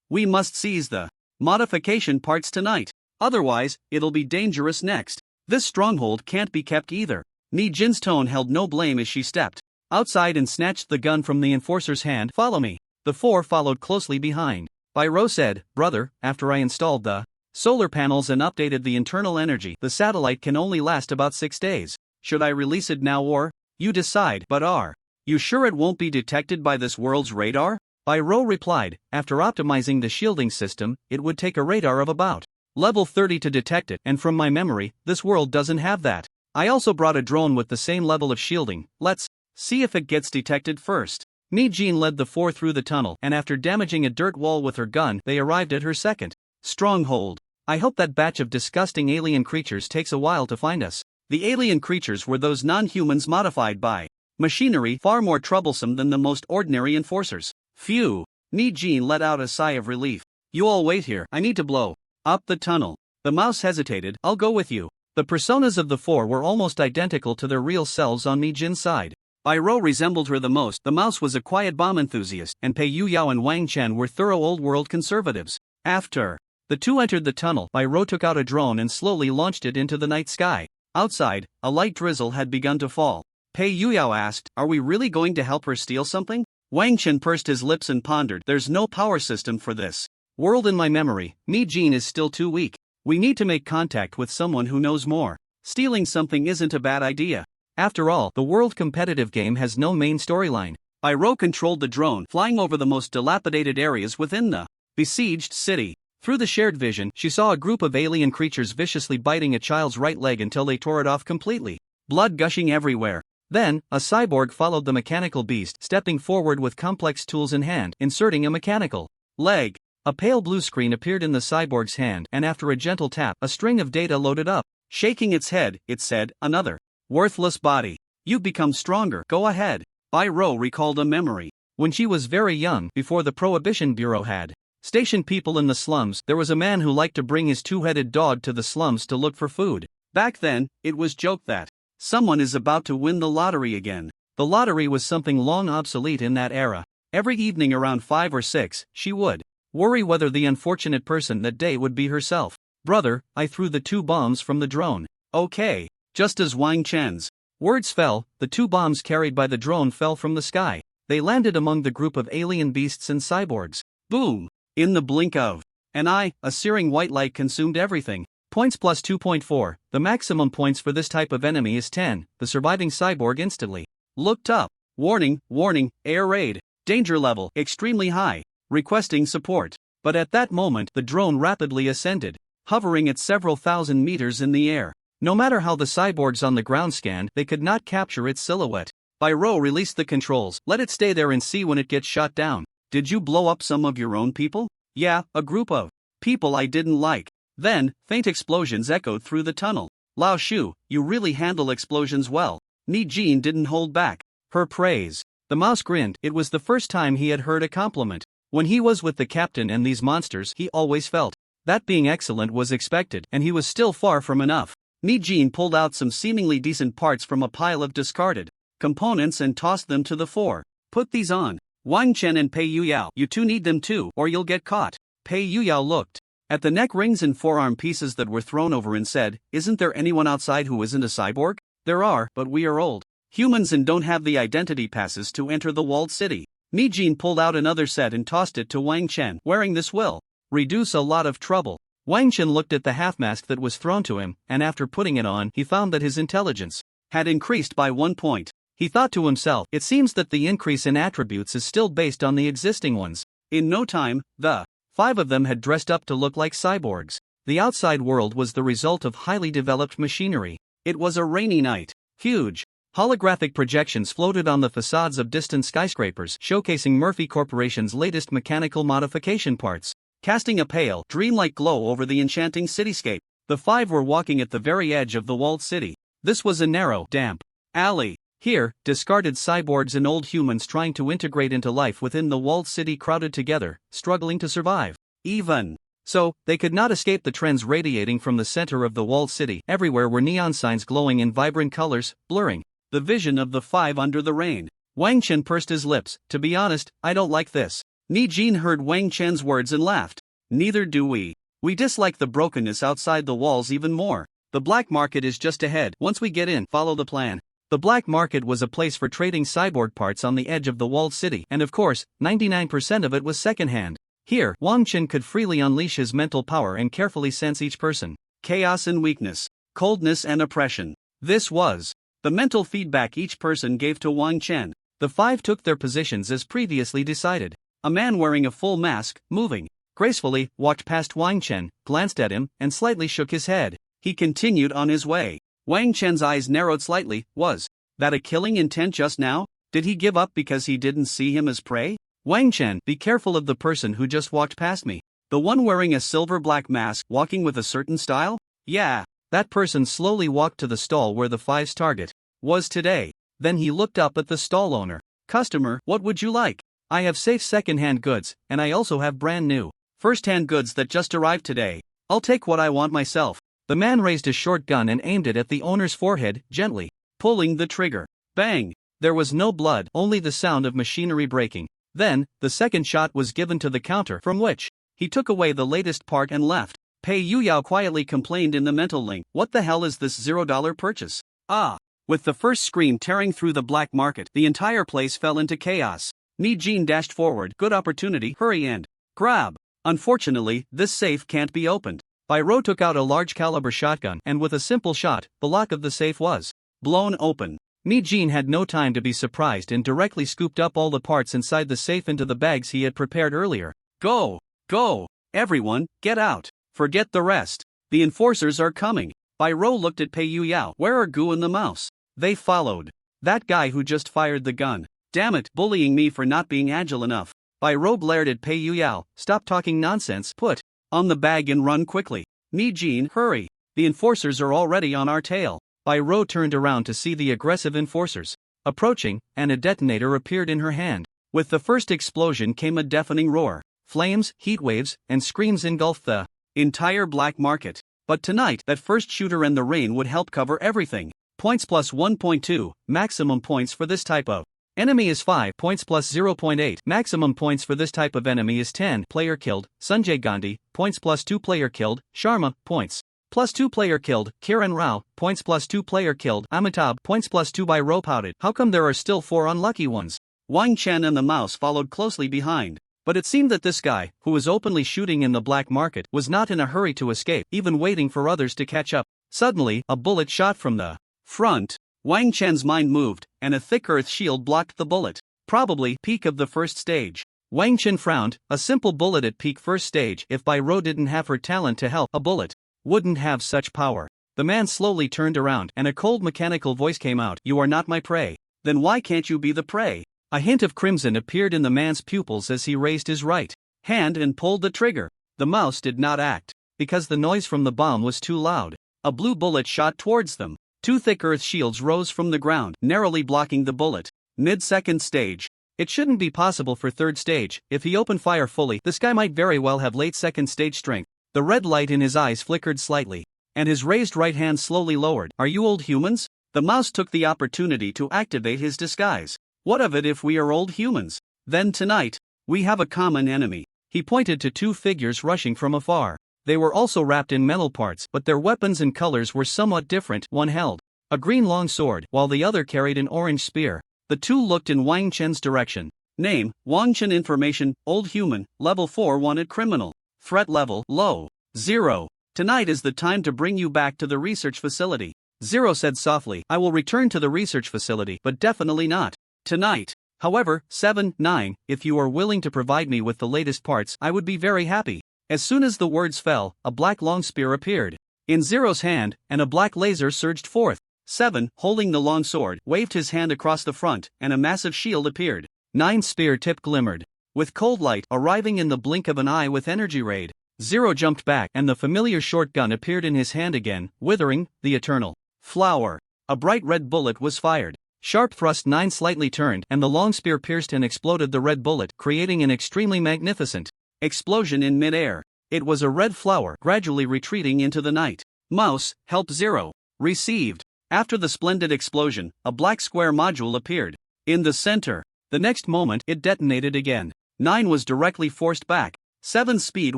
We must seize the modification parts tonight. Otherwise, it'll be dangerous next. This stronghold can't be kept either. Mi Jin's tone held no blame as she stepped outside and snatched the gun from the enforcer's hand. Follow me. The four followed closely behind. Byro said, brother, after I installed the solar panels and updated the internal energy, the satellite can only last about 6 days. Should I release it now or? You decide, but are you sure it won't be detected by this world's radar? Byro replied, after optimizing the shielding system, it would take a radar of about level 30 to detect it, and from my memory, this world doesn't have that. I also brought a drone with the same level of shielding. Let's see if it gets detected first. Mage led the four through the tunnel, and after damaging a dirt wall with her gun, they arrived at her second stronghold. I hope that batch of disgusting alien creatures takes a while to find us. The alien creatures were those non-humans modified by machinery, far more troublesome than the most ordinary enforcers. Phew. Mage let out a sigh of relief. You all wait here, I need to blow up the tunnel. The mouse hesitated. I'll go with you. The personas of the four were almost identical to their real selves on Mijin's side. Byro resembled her the most. The mouse was a quiet bomb enthusiast, and Pei Yuyao and Wang Chen were thorough old-world conservatives. After the two entered the tunnel, Byro took out a drone and slowly launched it into the night sky. Outside, a light drizzle had begun to fall. Pei Yuyao asked, are we really going to help her steal something? Wang Chen pursed his lips and pondered. There's no power system for this world in my memory. Mijin is still too weak. We need to make contact with someone who knows more. Stealing something isn't a bad idea. After all, the world competitive game has no main storyline. Byro controlled the drone, flying over the most dilapidated areas within the besieged city. Through the shared vision, she saw a group of alien creatures viciously biting a child's right leg until they tore it off completely, blood gushing everywhere. Then, a cyborg followed the mechanical beast, stepping forward with complex tools in hand, inserting a mechanical leg. A pale blue screen appeared in the cyborg's hand, and after a gentle tap, a string of data loaded up. Shaking its head, it said, another worthless body. You've become stronger, go ahead. Byro recalled a memory. When she was very young, before the Prohibition Bureau had stationed people in the slums, there was a man who liked to bring his two-headed dog to the slums to look for food. Back then, it was joked that someone is about to win the lottery again. The lottery was something long obsolete in that era. Every evening around 5 or 6, she would worry whether the unfortunate person that day would be herself. Brother, I threw the 2 bombs from the drone. Okay. Just as Wang Chen's words fell, the 2 bombs carried by the drone fell from the sky. They landed among the group of alien beasts and cyborgs. Boom! In the blink of an eye, a searing white light consumed everything. Points plus 2.4. The maximum points for this type of enemy is 10. The surviving cyborg instantly looked up. Warning, warning, air raid. Danger level, extremely high. Requesting support. But at that moment, the drone rapidly ascended, hovering at several thousand meters in the air. No matter how the cyborgs on the ground scanned, they could not capture its silhouette. Byro released the controls. Let it stay there and see when it gets shot down. Did you blow up some of your own people? Yeah, a group of people I didn't like. Then, faint explosions echoed through the tunnel. Lao Shu, you really handle explosions well. Mijin didn't hold back her praise. The mouse grinned. It was the first time he had heard a compliment. When he was with the captain and these monsters, he always felt that being excellent was expected, and he was still far from enough. Mijin pulled out some seemingly decent parts from a pile of discarded components and tossed them to the four. Put these on. Wang Chen and Pei Yuyao, you two need them too, or you'll get caught. Pei Yuyao looked at the neck rings and forearm pieces that were thrown over and said, isn't there anyone outside who isn't a cyborg? There are, but we are old humans and don't have the identity passes to enter the walled city. Mijin pulled out another set and tossed it to Wang Chen. Wearing this will reduce a lot of trouble. Wang Chen looked at the half-mask that was thrown to him, and after putting it on, he found that his intelligence had increased by 1 point. He thought to himself, it seems that the increase in attributes is still based on the existing ones. In no time, the 5 of them had dressed up to look like cyborgs. The outside world was the result of highly developed machinery. It was a rainy night. Huge holographic projections floated on the facades of distant skyscrapers, showcasing Murphy Corporation's latest mechanical modification parts, casting a pale, dreamlike glow over the enchanting cityscape. The 5 were walking at the very edge of the walled city. This was a narrow, damp alley. Here, discarded cyborgs and old humans trying to integrate into life within the walled city crowded together, struggling to survive. Even so, they could not escape the trends radiating from the center of the walled city. Everywhere were neon signs glowing in vibrant colors, blurring the vision of the 5 under the rain. Wang Chen pursed his lips. To be honest, I don't like this. Mijin heard Wang Chen's words and laughed. Neither do we. We dislike the brokenness outside the walls even more. The black market is just ahead. Once we get in, follow the plan. The black market was a place for trading cyborg parts on the edge of the walled city, and of course, 99% of it was secondhand. Here, Wang Chen could freely unleash his mental power and carefully sense each person. Chaos and weakness, coldness and oppression. This was the mental feedback each person gave to Wang Chen. The five took their positions as previously decided. A man wearing a full mask, moving gracefully, walked past Wang Chen, glanced at him, and slightly shook his head. He continued on his way. Wang Chen's eyes narrowed slightly. Was that a killing intent just now? Did he give up because he didn't see him as prey? Wang Chen, be careful of the person who just walked past me. The one wearing a silver-black mask, walking with a certain style? Yeah. That person slowly walked to the stall where the five's target was today. Then he looked up at the stall owner. Customer, what would you like? I have safe second-hand goods, and I also have brand new first-hand goods that just arrived today. I'll take what I want myself. The man raised a short gun and aimed it at the owner's forehead, gently pulling the trigger. Bang! There was no blood, only the sound of machinery breaking. Then, the second shot was given to the counter, from which he took away the latest part and left. Pei Yuyao quietly complained in the mental link. What the hell is this $0 purchase? Ah! With the first scream tearing through the black market, the entire place fell into chaos. Mage dashed forward. Good opportunity, hurry and grab. Unfortunately, this safe can't be opened. Ro took out a large caliber shotgun, and with a simple shot, the lock of the safe was blown open. Mage had no time to be surprised and directly scooped up all the parts inside the safe into the bags he had prepared earlier. Go! Go! Everyone, get out! Forget the rest. The enforcers are coming. Ro looked at Pei Yuyao. Where are Gu and the mouse? They followed. That guy who just fired the gun. Damn it, bullying me for not being agile enough. Ro glared at Pei Yuyao. Stop talking nonsense. Put on the bag and run quickly. Mage, hurry. The enforcers are already on our tail. Ro turned around to see the aggressive enforcers approaching, and a detonator appeared in her hand. With the first explosion came a deafening roar. Flames, heat waves, and screams engulfed the entire black market. But tonight, that first shooter and the rain would help cover everything. Points plus 1.2, maximum points for this type of enemy is 5. Points plus 0.8, maximum points for this type of enemy is 10. Player killed, Sanjay Gandhi, points plus 2. Player killed, Sharma, points plus 2. Player killed, Kiran Rao, points plus 2. Player killed, Amitabh, points plus 2. Ro pouted. How come there are still 4 unlucky ones? Wang Chen and the mouse followed closely behind. But it seemed that this guy, who was openly shooting in the black market, was not in a hurry to escape, even waiting for others to catch up. Suddenly, a bullet shot from the front. Wang Chen's mind moved, and a thick earth shield blocked the bullet. Probably peak of the first stage. Wang Chen frowned. A simple bullet at peak first stage. If Ro didn't have her talent to help, a bullet wouldn't have such power. The man slowly turned around, and a cold mechanical voice came out. You are not my prey. Then why can't you be the prey? A hint of crimson appeared in the man's pupils as he raised his right hand and pulled the trigger. The mouse did not act, because the noise from the bomb was too loud. A blue bullet shot towards them. 2 thick earth shields rose from the ground, narrowly blocking the bullet. Mid-second stage. It shouldn't be possible for third stage. If he opened fire fully, this guy might very well have late second stage strength. The red light in his eyes flickered slightly, and his raised right hand slowly lowered. Are you old humans? The mouse took the opportunity to activate his disguise. What of it if we are old humans? Then tonight, we have a common enemy. He pointed to 2 figures rushing from afar. They were also wrapped in metal parts, but their weapons and colors were somewhat different. One held a green long sword, while the other carried an orange spear. The 2 looked in Wang Chen's direction. Name, Wang Chen. Information, old human, level 4 wanted criminal. Threat level, low. 0. Tonight is the time to bring you back to the research facility. 0 said softly. I will return to the research facility, but definitely not tonight. However, 7, 9, if you are willing to provide me with the latest parts, I would be very happy. As soon as the words fell, a black long spear appeared in 0's hand, and a black laser surged forth. 7, holding the long sword, waved his hand across the front, and a massive shield appeared. 9's spear tip glimmered with cold light, arriving in the blink of an eye with energy raid. 0 jumped back, and the familiar short gun appeared in his hand again, withering the eternal flower. A bright red bullet was fired. Sharp thrust. 9 slightly turned, and the long spear pierced and exploded the red bullet, creating an extremely magnificent explosion in mid-air. It was a red flower, gradually retreating into the night. Mouse, help 0. Received. After the splendid explosion, a black square module appeared in the center. The next moment, it detonated again. 9 was directly forced back. 7's speed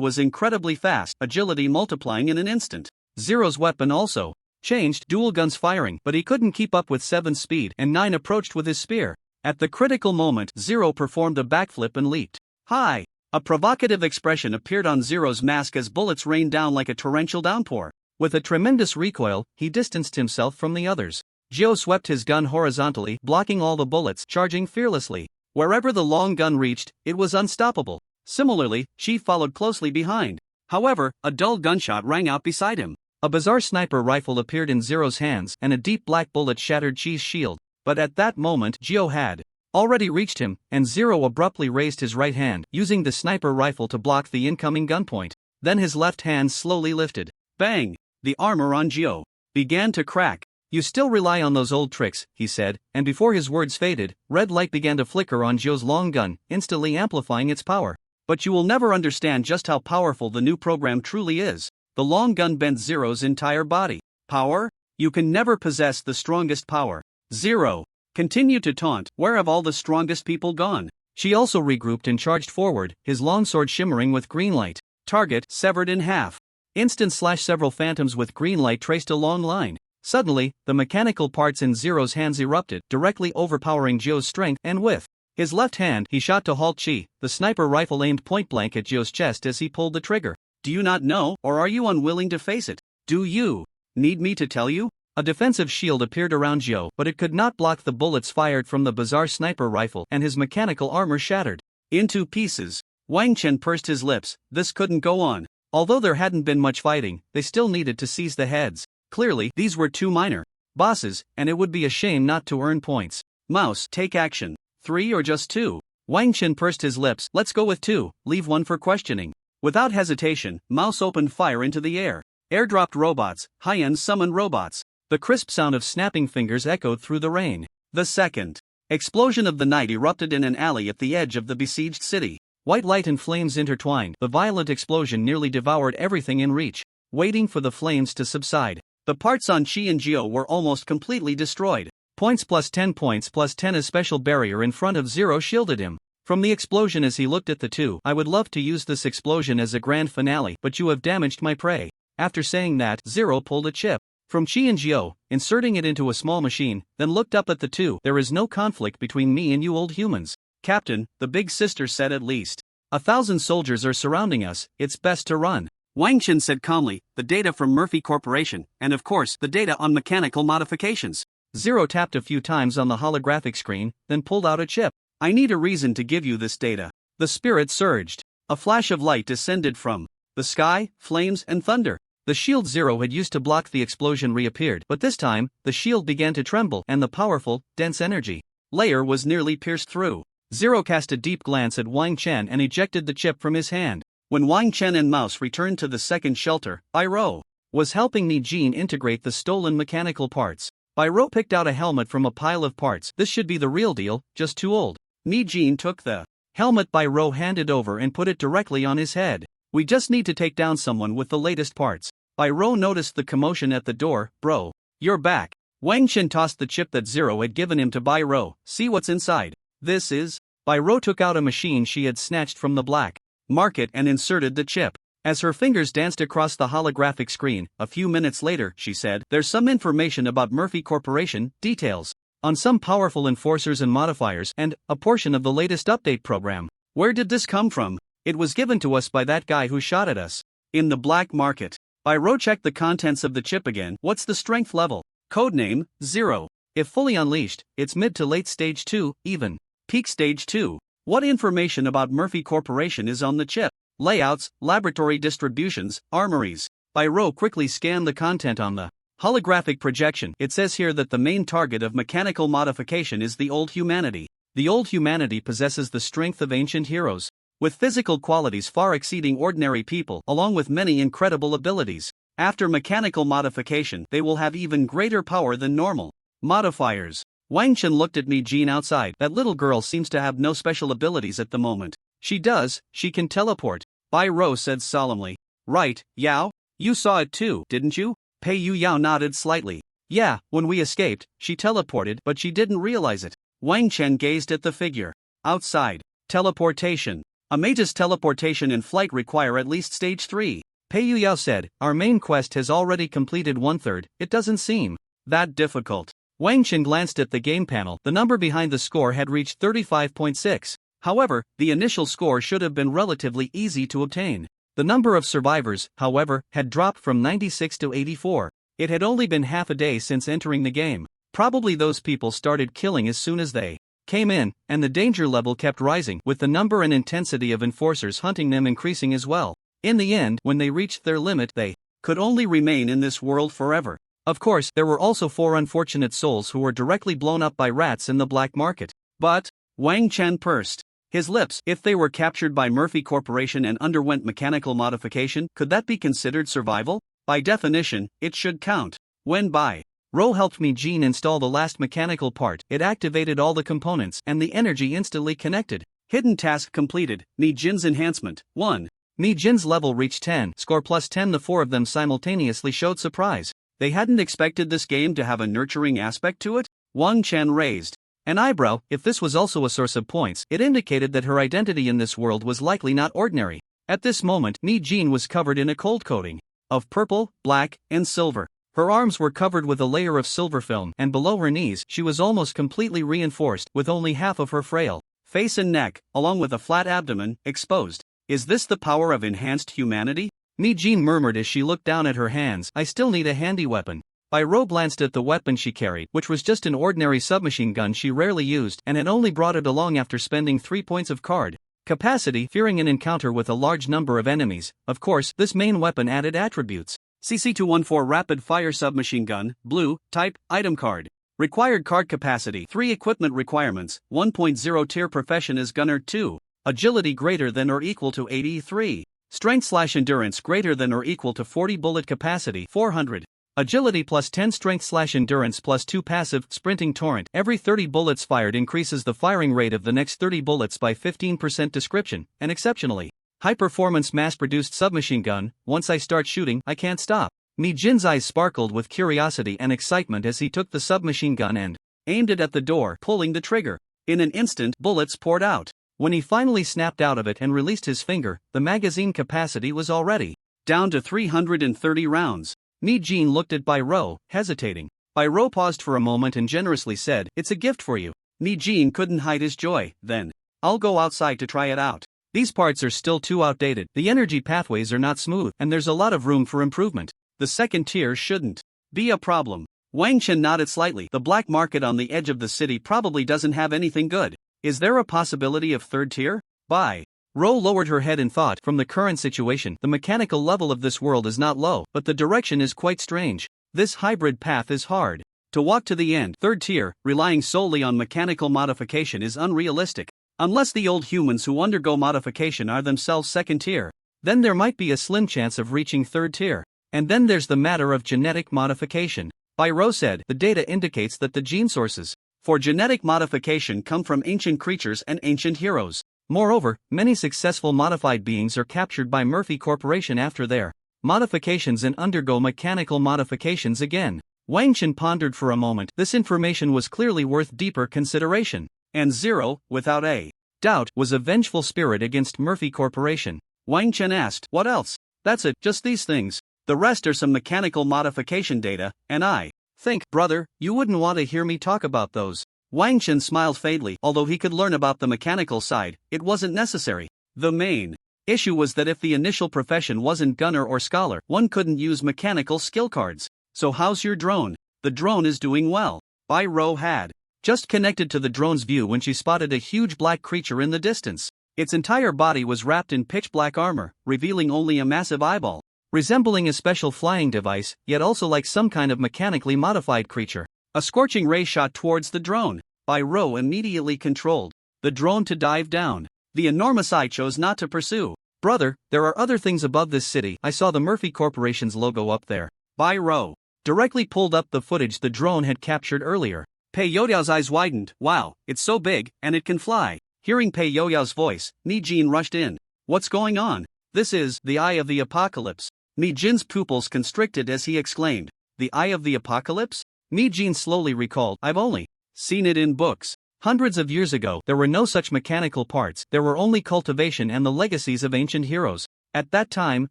was incredibly fast, agility multiplying in an instant. 0's weapon also changed, dual guns firing, but he couldn't keep up with 7's speed, and 9 approached with his spear. At the critical moment, 0 performed a backflip and leaped. Hi! A provocative expression appeared on 0's mask as bullets rained down like a torrential downpour. With a tremendous recoil, he distanced himself from the others. Gio swept his gun horizontally, blocking all the bullets, charging fearlessly. Wherever the long gun reached, it was unstoppable. Similarly, Chi followed closely behind. However, a dull gunshot rang out beside him. A bizarre sniper rifle appeared in 0's hands, and a deep black bullet shattered Chi's shield. But at that moment, Gio had already reached him, and 0 abruptly raised his right hand, using the sniper rifle to block the incoming gunpoint. Then his left hand slowly lifted. Bang! The armor on Gio began to crack. You still rely on those old tricks, he said, and before his words faded, red light began to flicker on Gio's long gun, instantly amplifying its power. But you will never understand just how powerful the new program truly is. The long gun bent 0's entire body. Power? You can never possess the strongest power. 0 continued to taunt. Where have all the strongest people gone? She also regrouped and charged forward, his longsword shimmering with green light. Target severed in half. Instant slash. Several phantoms with green light traced a long line. Suddenly, the mechanical parts in 0's hands erupted, directly overpowering Gio's strength, and with his left hand, he shot to halt Chi. The sniper rifle aimed point-blank at Gio's chest as he pulled the trigger. Do you not know, or are you unwilling to face it? Do you need me to tell you? A defensive shield appeared around Gio, but it could not block the bullets fired from the bizarre sniper rifle, and his mechanical armor shattered into pieces. Wang Chen pursed his lips. This couldn't go on. Although there hadn't been much fighting, they still needed to seize the heads. Clearly, these were 2 minor bosses, and it would be a shame not to earn points. Mouse, take action. 3 or just 2? Wang Chen pursed his lips. Let's go with 2, leave 1 for questioning. Without hesitation, Mouse opened fire into the air. Airdropped robots, high-end summoned robots. The crisp sound of snapping fingers echoed through the rain. The second explosion of the night erupted in an alley at the edge of the besieged city. White light and flames intertwined. The violent explosion nearly devoured everything in reach, waiting for the flames to subside. The parts on Chi and Gio were almost completely destroyed. Points plus 10 points plus 10. A special barrier in front of 0 shielded him from the explosion as he looked at the 2. I would love to use this explosion as a grand finale, but you have damaged my prey. After saying that, 0 pulled a chip from Chi and Gio, inserting it into a small machine, then looked up at the 2. There is no conflict between me and you old humans. Captain, the big sister said. At least 1,000 soldiers are surrounding us, it's best to run. Wang Chen said calmly, the data from Murphy Corporation, and of course the data on mechanical modifications. 0 tapped a few times on the holographic screen, then pulled out a chip. I need a reason to give you this data. The spirit surged. A flash of light descended from the sky, flames and thunder. The shield 0 had used to block the explosion reappeared, but this time, the shield began to tremble, and the powerful, dense energy layer was nearly pierced through. 0 cast a deep glance at Wang Chen and ejected the chip from his hand. When Wang Chen and Mouse returned to the second shelter, Bairo was helping Ni Jin integrate the stolen mechanical parts. Bairo picked out a helmet from a pile of parts. This should be the real deal, just too old. Ni Jin took the helmet Bairo handed over and put it directly on his head. We just need to take down someone with the latest parts. Bairo noticed the commotion at the door. Bro, you're back. Wang Chen tossed the chip that 0 had given him to Bairo. See what's inside. This is. Bairo took out a machine she had snatched from the black market and inserted the chip. As her fingers danced across the holographic screen, a few minutes later, she said, there's some information about Murphy Corporation, details on some powerful enforcers and modifiers, and a portion of the latest update program. Where did this come from? It was given to us by that guy who shot at us in the black market. Bairo checked the contents of the chip again. What's the strength level? Codename, 0. If fully unleashed, it's mid to late stage 2, even peak stage 2. What information about Murphy Corporation is on the chip? Layouts, laboratory distributions, armories. Bairo quickly scanned the content on the holographic projection. It says here that the main target of mechanical modification is the old humanity. The old humanity possesses the strength of ancient heroes, with physical qualities far exceeding ordinary people, along with many incredible abilities. After mechanical modification, they will have even greater power than normal modifiers. Wang Chen looked at Ni Jin outside. That little girl seems to have no special abilities at the moment. She does, she can teleport. Bairo said solemnly. Right, Yao? You saw it too, didn't you? Pei Yu Yao nodded slightly. Yeah, when we escaped, she teleported, but she didn't realize it. Wang Chen gazed at the figure. Outside. Teleportation. A mage's teleportation and flight require at least stage 3. Pei Yuyao said, "Our main quest has already completed 1/3, it doesn't seem that difficult." Wang Chen glanced at the game panel. The number behind the score had reached 35.6. However, the initial score should have been relatively easy to obtain. The number of survivors, however, had dropped from 96 to 84. It had only been half a day since entering the game. Probably those people started killing as soon as they came in, and the danger level kept rising, with the number and intensity of enforcers hunting them increasing as well. In the end, when they reached their limit, they could only remain in this world forever. Of course, there were also 4 unfortunate souls who were directly blown up by rats in the black market. But Wang Chen pursed his lips. If they were captured by Murphy Corporation and underwent mechanical modification, could that be considered survival? By definition, it should count. When Bai Ro helped Mi Jin install the last mechanical part, it activated all the components and the energy instantly connected. Hidden task completed. Mi Jin's enhancement 1. Mi Jin's level reached 10, score plus 10. The 4 of them simultaneously showed surprise. They hadn't expected this game to have a nurturing aspect to it. Wang Chen raised an eyebrow. If this was also a source of points, it indicated that her identity in this world was likely not ordinary. At this moment, Mi Jin was covered in a cold coating of purple, black, and silver. Her arms were covered with a layer of silver film, and below her knees, she was almost completely reinforced, with only half of her frail face and neck, along with a flat abdomen, exposed. Is this the power of enhanced humanity? Mi Jin murmured as she looked down at her hands. I still need a handy weapon. Bai Ro glanced at the weapon she carried, which was just an ordinary submachine gun she rarely used and had only brought it along after spending 3 points of card capacity, fearing an encounter with a large number of enemies. Of course, this main weapon added attributes. CC214 Rapid Fire Submachine Gun, Blue, Type, Item Card. Required card capacity 3 equipment requirements, 1.0 tier profession as gunner 2. Agility greater than or equal to 83. Strength/endurance greater than or equal to 40. Bullet capacity 400. Agility plus 10. Strength/endurance plus 2. Passive sprinting torrent. Every 30 bullets fired increases the firing rate of the next 30 bullets by 15%. Description: an exceptionally high-performance mass-produced submachine gun. Once I start shooting, I can't stop. Mi Jin's eyes sparkled with curiosity and excitement as he took the submachine gun and aimed it at the door, pulling the trigger. In an instant, bullets poured out. When he finally snapped out of it and released his finger, the magazine capacity was already down to 330 rounds. Mi Jin looked at Bai Ro, hesitating. Bai Ro paused for a moment and generously said, "It's a gift for you." Mi Jin couldn't hide his joy. Then, "I'll go outside to try it out. These parts are still too outdated, the energy pathways are not smooth, and there's a lot of room for improvement. The second tier shouldn't be a problem." Wang Chen nodded slightly. The black market on the edge of the city probably doesn't have anything good. Is there a possibility of third tier? Bai Ro lowered her head in thought. From the current situation, the mechanical level of this world is not low, but the direction is quite strange. This hybrid path is hard to walk to the end. Third tier, relying solely on mechanical modification, is unrealistic. Unless the old humans who undergo modification are themselves second tier, then there might be a slim chance of reaching third tier. And then there's the matter of genetic modification. Bai Ro said, the data indicates that the gene sources for genetic modification come from ancient creatures and ancient heroes. Moreover, many successful modified beings are captured by Murphy Corporation after their modifications and undergo mechanical modifications again. Wang Chen pondered for a moment. This information was clearly worth deeper consideration. And Zero, without a doubt, was a vengeful spirit against Murphy Corporation. Wang Chen asked, "What else?" "That's it, just these things. The rest are some mechanical modification data, and I think, brother, you wouldn't want to hear me talk about those." Wang Chen smiled faintly. Although he could learn about the mechanical side, it wasn't necessary. The main issue was that if the initial profession wasn't gunner or scholar, one couldn't use mechanical skill cards. "So how's your drone?" "The drone is doing well." Bai Ro had just connected to the drone's view when she spotted a huge black creature in the distance. Its entire body was wrapped in pitch-black armor, revealing only a massive eyeball, resembling a special flying device, yet also like some kind of mechanically modified creature. A scorching ray shot towards the drone. Bai Ro immediately controlled the drone to dive down. The enormous eye chose not to pursue. "Brother, there are other things above this city. I saw the Murphy Corporation's logo up there." Bai Ro directly pulled up the footage the drone had captured earlier. Pei Youyao's eyes widened. "Wow, it's so big, and it can fly." Hearing Pei Youyao's voice, Mi Jin rushed in. "What's going on?" "This is the Eye of the Apocalypse." Mi Jin's pupils constricted as he exclaimed, "The Eye of the Apocalypse?" Mi Jin slowly recalled, "I've only seen it in books. Hundreds of years ago, there were no such mechanical parts, there were only cultivation and the legacies of ancient heroes. At that time,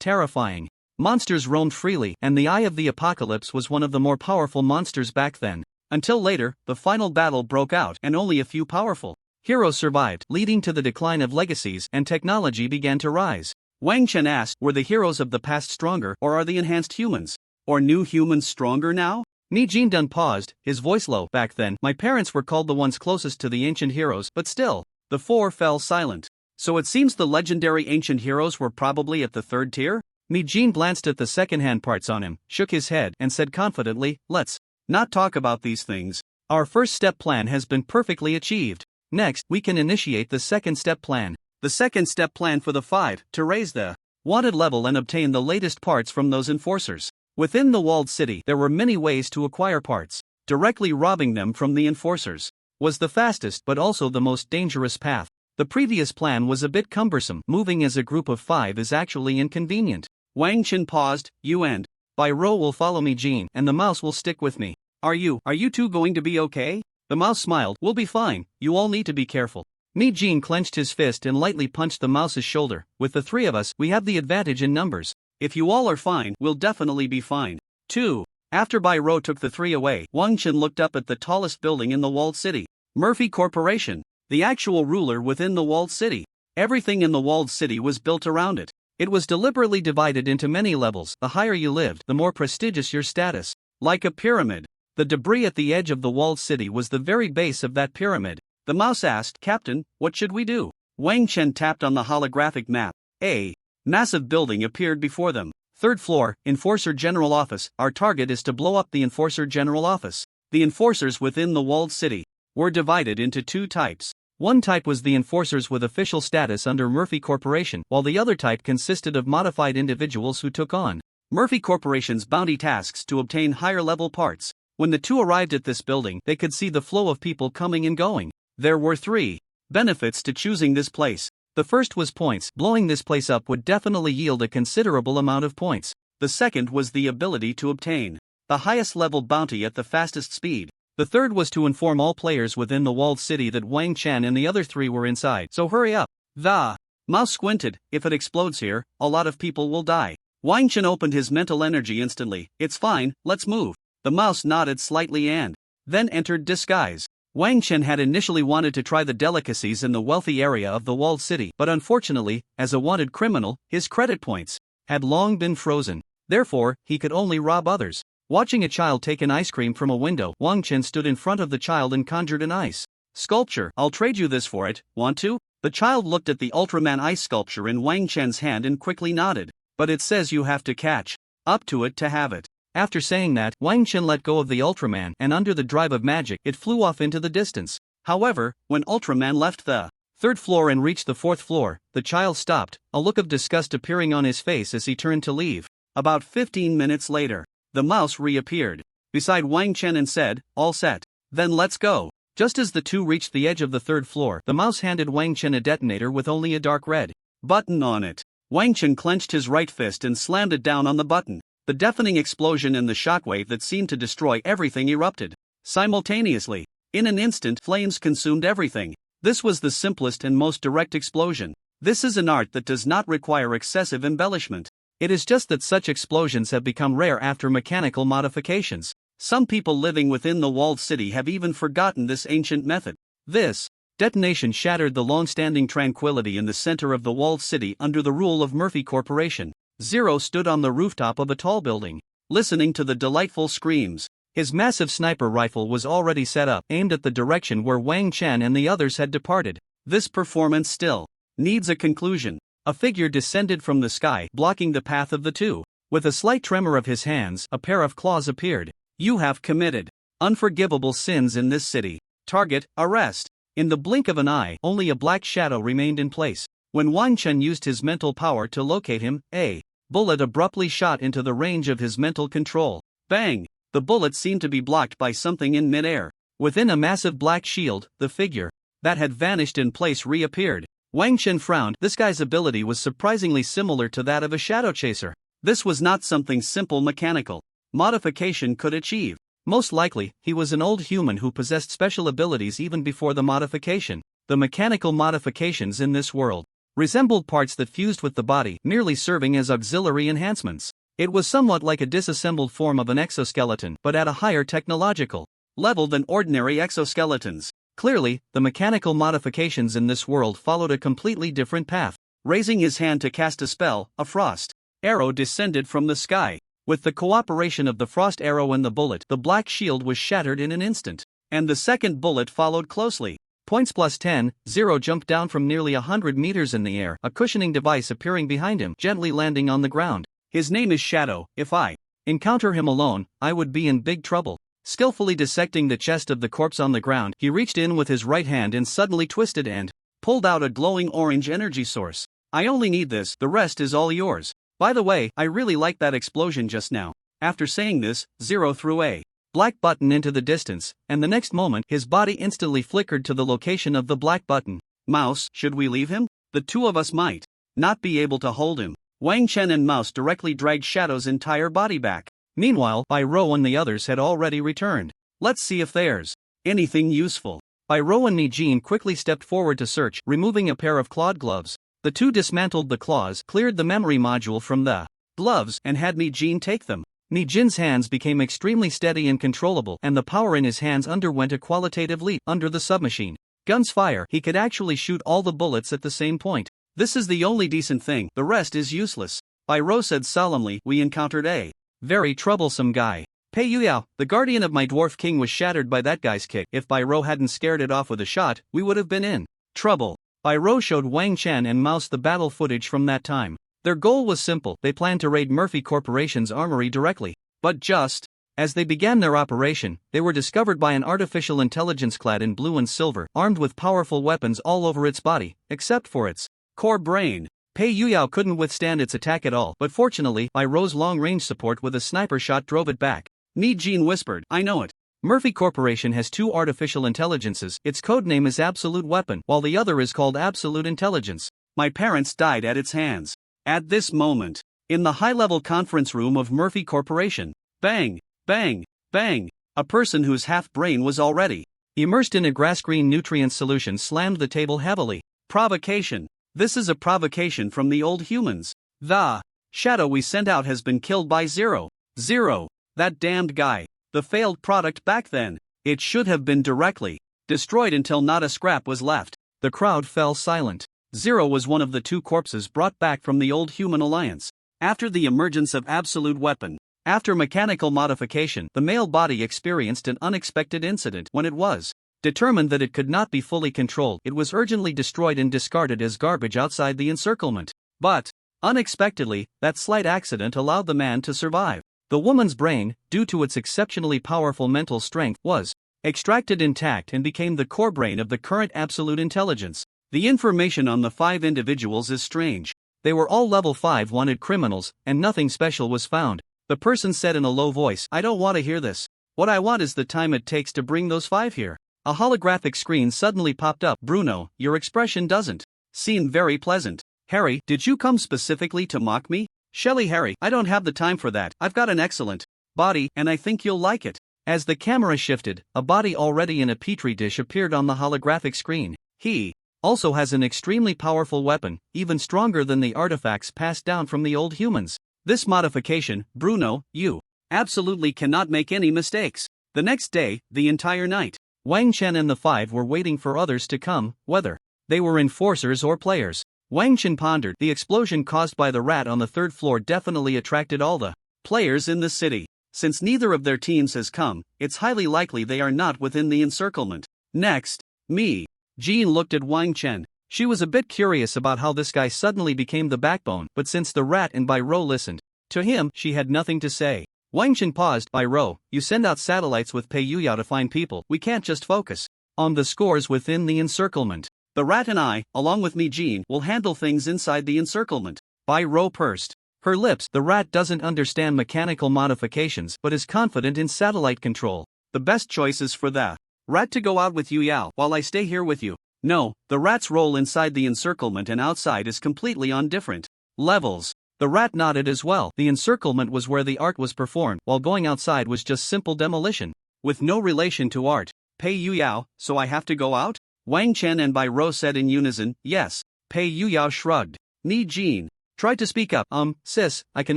terrifying Monsters roamed freely, and the Eye of the Apocalypse was one of the more powerful monsters back then. Until later, the final battle broke out, and only a few powerful heroes survived, leading to the decline of legacies, and technology began to rise. Wang Chen asked, were the heroes of the past stronger, or are the enhanced humans? Or new humans stronger now? Mage Dun paused, his voice low. Back then, my parents were called the ones closest to the ancient heroes, but still, the four fell silent. So it seems the legendary ancient heroes were probably at the third tier? Mage glanced at the second-hand parts on him, shook his head, and said confidently, let's not talk about these things. Our first step plan has been perfectly achieved. Next, we can initiate the second step plan. The second step plan for the 5, to raise the wanted level and obtain the latest parts from those enforcers. Within the walled city, there were many ways to acquire parts. Directly robbing them from the enforcers was the fastest but also the most dangerous path. The previous plan was a bit cumbersome. Moving as a group of 5 is actually inconvenient. Wang Chen paused. You and Bai Ro will follow me, Jean, and the mouse will stick with me. Are you two going to be okay? The mouse smiled. We'll be fine, you all need to be careful. Jean clenched his fist and lightly punched the mouse's shoulder. With the 3 of us, we have the advantage in numbers. If you all are fine, we'll definitely be fine. 2. After Bai Ro took the 3 away, Wang Chen looked up at the tallest building in the walled city. Murphy Corporation. The actual ruler within the walled city. Everything in the walled city was built around it. It was deliberately divided into many levels. The higher you lived, the more prestigious your status. Like a pyramid. The debris at the edge of the walled city was the very base of that pyramid. The mouse asked, Captain, what should we do? Wang Chen tapped on the holographic map. A massive building appeared before them. 3rd floor, Enforcer General Office. Our target is to blow up the Enforcer General Office. The enforcers within the walled city were divided into 2 types. One type was the enforcers with official status under Murphy Corporation, while the other type consisted of modified individuals who took on Murphy Corporation's bounty tasks to obtain higher-level parts. When the 2 arrived at this building, they could see the flow of people coming and going. There were 3 benefits to choosing this place. The first was points. Blowing this place up would definitely yield a considerable amount of points. The second was the ability to obtain the highest level bounty at the fastest speed. The third was to inform all players within the walled city that Wang Chen and the other 3 were inside. So hurry up. The mouse squinted. If it explodes here, a lot of people will die. Wang Chen opened his mental energy instantly. It's fine, let's move. The mouse nodded slightly and then entered disguise. Wang Chen had initially wanted to try the delicacies in the wealthy area of the walled city, but unfortunately, as a wanted criminal, his credit points had long been frozen. Therefore, he could only rob others. Watching a child take an ice cream from a window, Wang Chen stood in front of the child and conjured an ice sculpture. I'll trade you this for it, want to? The child looked at the Ultraman ice sculpture in Wang Chen's hand and quickly nodded. But it says you have to catch up to it to have it. After saying that, Wang Chen let go of the Ultraman, and under the drive of magic, it flew off into the distance. However, when Ultraman left the 3rd floor and reached the 4th floor, the child stopped, a look of disgust appearing on his face as he turned to leave. About 15 minutes later, the mouse reappeared beside Wang Chen and said, all set. Then let's go. Just as the 2 reached the edge of the 3rd floor, the mouse handed Wang Chen a detonator with only a dark red button on it. Wang Chen clenched his right fist and slammed it down on the button. The deafening explosion and the shockwave that seemed to destroy everything erupted simultaneously. In an instant, flames consumed everything. This was the simplest and most direct explosion. This is an art that does not require excessive embellishment. It is just that such explosions have become rare after mechanical modifications. Some people living within the walled city have even forgotten this ancient method. This detonation shattered the long-standing tranquility in the center of the walled city under the rule of Murphy Corporation. Zero stood on the rooftop of a tall building, listening to the delightful screams. His massive sniper rifle was already set up, aimed at the direction where Wang Chen and the others had departed. This performance still needs a conclusion. A figure descended from the sky, blocking the path of the 2. With a slight tremor of his hands, a pair of claws appeared. You have committed unforgivable sins in this city. Target, arrest. In the blink of an eye, only a black shadow remained in place. When Wang Chen used his mental power to locate him, a bullet abruptly shot into the range of his mental control. Bang! The bullet seemed to be blocked by something in midair. Within a massive black shield, the figure that had vanished in place reappeared. Wang Chen frowned. This guy's ability was surprisingly similar to that of a shadow chaser. This was not something simple mechanical modification could achieve. Most likely, he was an old human who possessed special abilities even before the modification. The mechanical modifications in this world resembled parts that fused with the body, merely serving as auxiliary enhancements. It was somewhat like a disassembled form of an exoskeleton, but at a higher technological level than ordinary exoskeletons. Clearly, the mechanical modifications in this world followed a completely different path. Raising his hand to cast a spell, a frost arrow descended from the sky. With the cooperation of the frost arrow and the bullet, the black shield was shattered in an instant. And the second bullet followed closely. Points +10, Zero jumped down from nearly 100 meters in the air, a cushioning device appearing behind him, gently landing on the ground. His name is Shadow. If I encounter him alone, I would be in big trouble. Skillfully dissecting the chest of the corpse on the ground, he reached in with his right hand and suddenly twisted and pulled out a glowing orange energy source. I only need this, the rest is all yours. By the way, I really liked that explosion just now. After saying this, Zero threw a black button into the distance, and the next moment his body instantly flickered to the location of the black button. Mouse, should we leave him? The two of us might not be able to hold him. Wang Chen and Mouse directly dragged Shadow's entire body back. Meanwhile, Bai Rou and the others had already returned. Let's see if there's anything useful. Bai Rou and Mi Jin quickly stepped forward to search, removing a pair of clawed gloves. The two dismantled the claws, cleared the memory module from the gloves, and had Mi Jin take them. Mi Jin's hands became extremely steady and controllable, and the power in his hands underwent a qualitative leap. Under the submachine gun's fire, he could actually shoot all the bullets at the same point. This is the only decent thing, the rest is useless. Bai Rou said solemnly, we encountered a very troublesome guy. Pei Yuyao, the guardian of my dwarf king, was shattered by that guy's kick. If Bai Rou hadn't scared it off with a shot, we would have been in trouble. Bai Rou showed Wang Chen and Mouse the battle footage from that time. Their goal was simple, they planned to raid Murphy Corporation's armory directly. But just as they began their operation, they were discovered by an artificial intelligence clad in blue and silver, armed with powerful weapons all over its body, except for its core brain. Pei Yuyao couldn't withstand its attack at all, but fortunately, Bai Rou's long-range support with a sniper shot drove it back. Mi Jin whispered, I know it. Murphy Corporation has two artificial intelligences, its codename is Absolute Weapon, while the other is called Absolute Intelligence. My parents died at its hands. At this moment, in the high-level conference room of Murphy Corporation, bang, bang, bang, a person whose half-brain was already immersed in a grass-green nutrient solution slammed the table heavily. Provocation. This is a provocation from the old humans. The shadow we sent out has been killed by Zero. Zero. That damned guy. The failed product back then. It should have been directly destroyed until not a scrap was left. The crowd fell silent. Zero was one of the two corpses brought back from the old human alliance. After the emergence of Absolute Weapon, after mechanical modification, the male body experienced an unexpected incident. When it was determined that it could not be fully controlled, it was urgently destroyed and discarded as garbage outside the encirclement. But, unexpectedly, that slight accident allowed the man to survive. The woman's brain, due to its exceptionally powerful mental strength, was extracted intact and became the core brain of the current Absolute Intelligence. The information on the 5 individuals is strange. They were all level 5 wanted criminals, and nothing special was found. The person said in a low voice, I don't want to hear this. What I want is the time it takes to bring those 5 here. A holographic screen suddenly popped up. Bruno, your expression doesn't seem very pleasant. Harry, did you come specifically to mock me? Shelly, Harry, I don't have the time for that. I've got an excellent body, and I think you'll like it. As the camera shifted, a body already in a petri dish appeared on the holographic screen. He also has an extremely powerful weapon, even stronger than the artifacts passed down from the old humans. This modification, Bruno, you absolutely cannot make any mistakes. The next day, the entire night, Wang Chen and the 5 were waiting for others to come, whether they were enforcers or players. Wang Chen pondered. The explosion caused by the rat on the 3rd floor definitely attracted all the players in the city. Since neither of their teams has come, it's highly likely they are not within the encirclement. Next, Mi Jin looked at Wang Chen. She was a bit curious about how this guy suddenly became the backbone, but since the rat and Bai Rou listened to him, she had nothing to say. Wang Chen paused. Bai Rou, you send out satellites with Pei Yuyao to find people. We can't just focus on the scores within the encirclement. The rat and I, along with Mi Jin, will handle things inside the encirclement. Bai Rou pursed her lips. The rat doesn't understand mechanical modifications but is confident in satellite control. The best choice is for the rat to go out with Yuyao while I stay here with you. No, the rat's role inside the encirclement and outside is completely on different levels. The rat nodded as well. The encirclement was where the art was performed, while going outside was just simple demolition, with no relation to art. Pei Yuyao, so I have to go out? Wang Chen and Bai Rou said in unison, yes. Pei Yuyao shrugged. Mi Jin, Tried to speak up. Sis, I can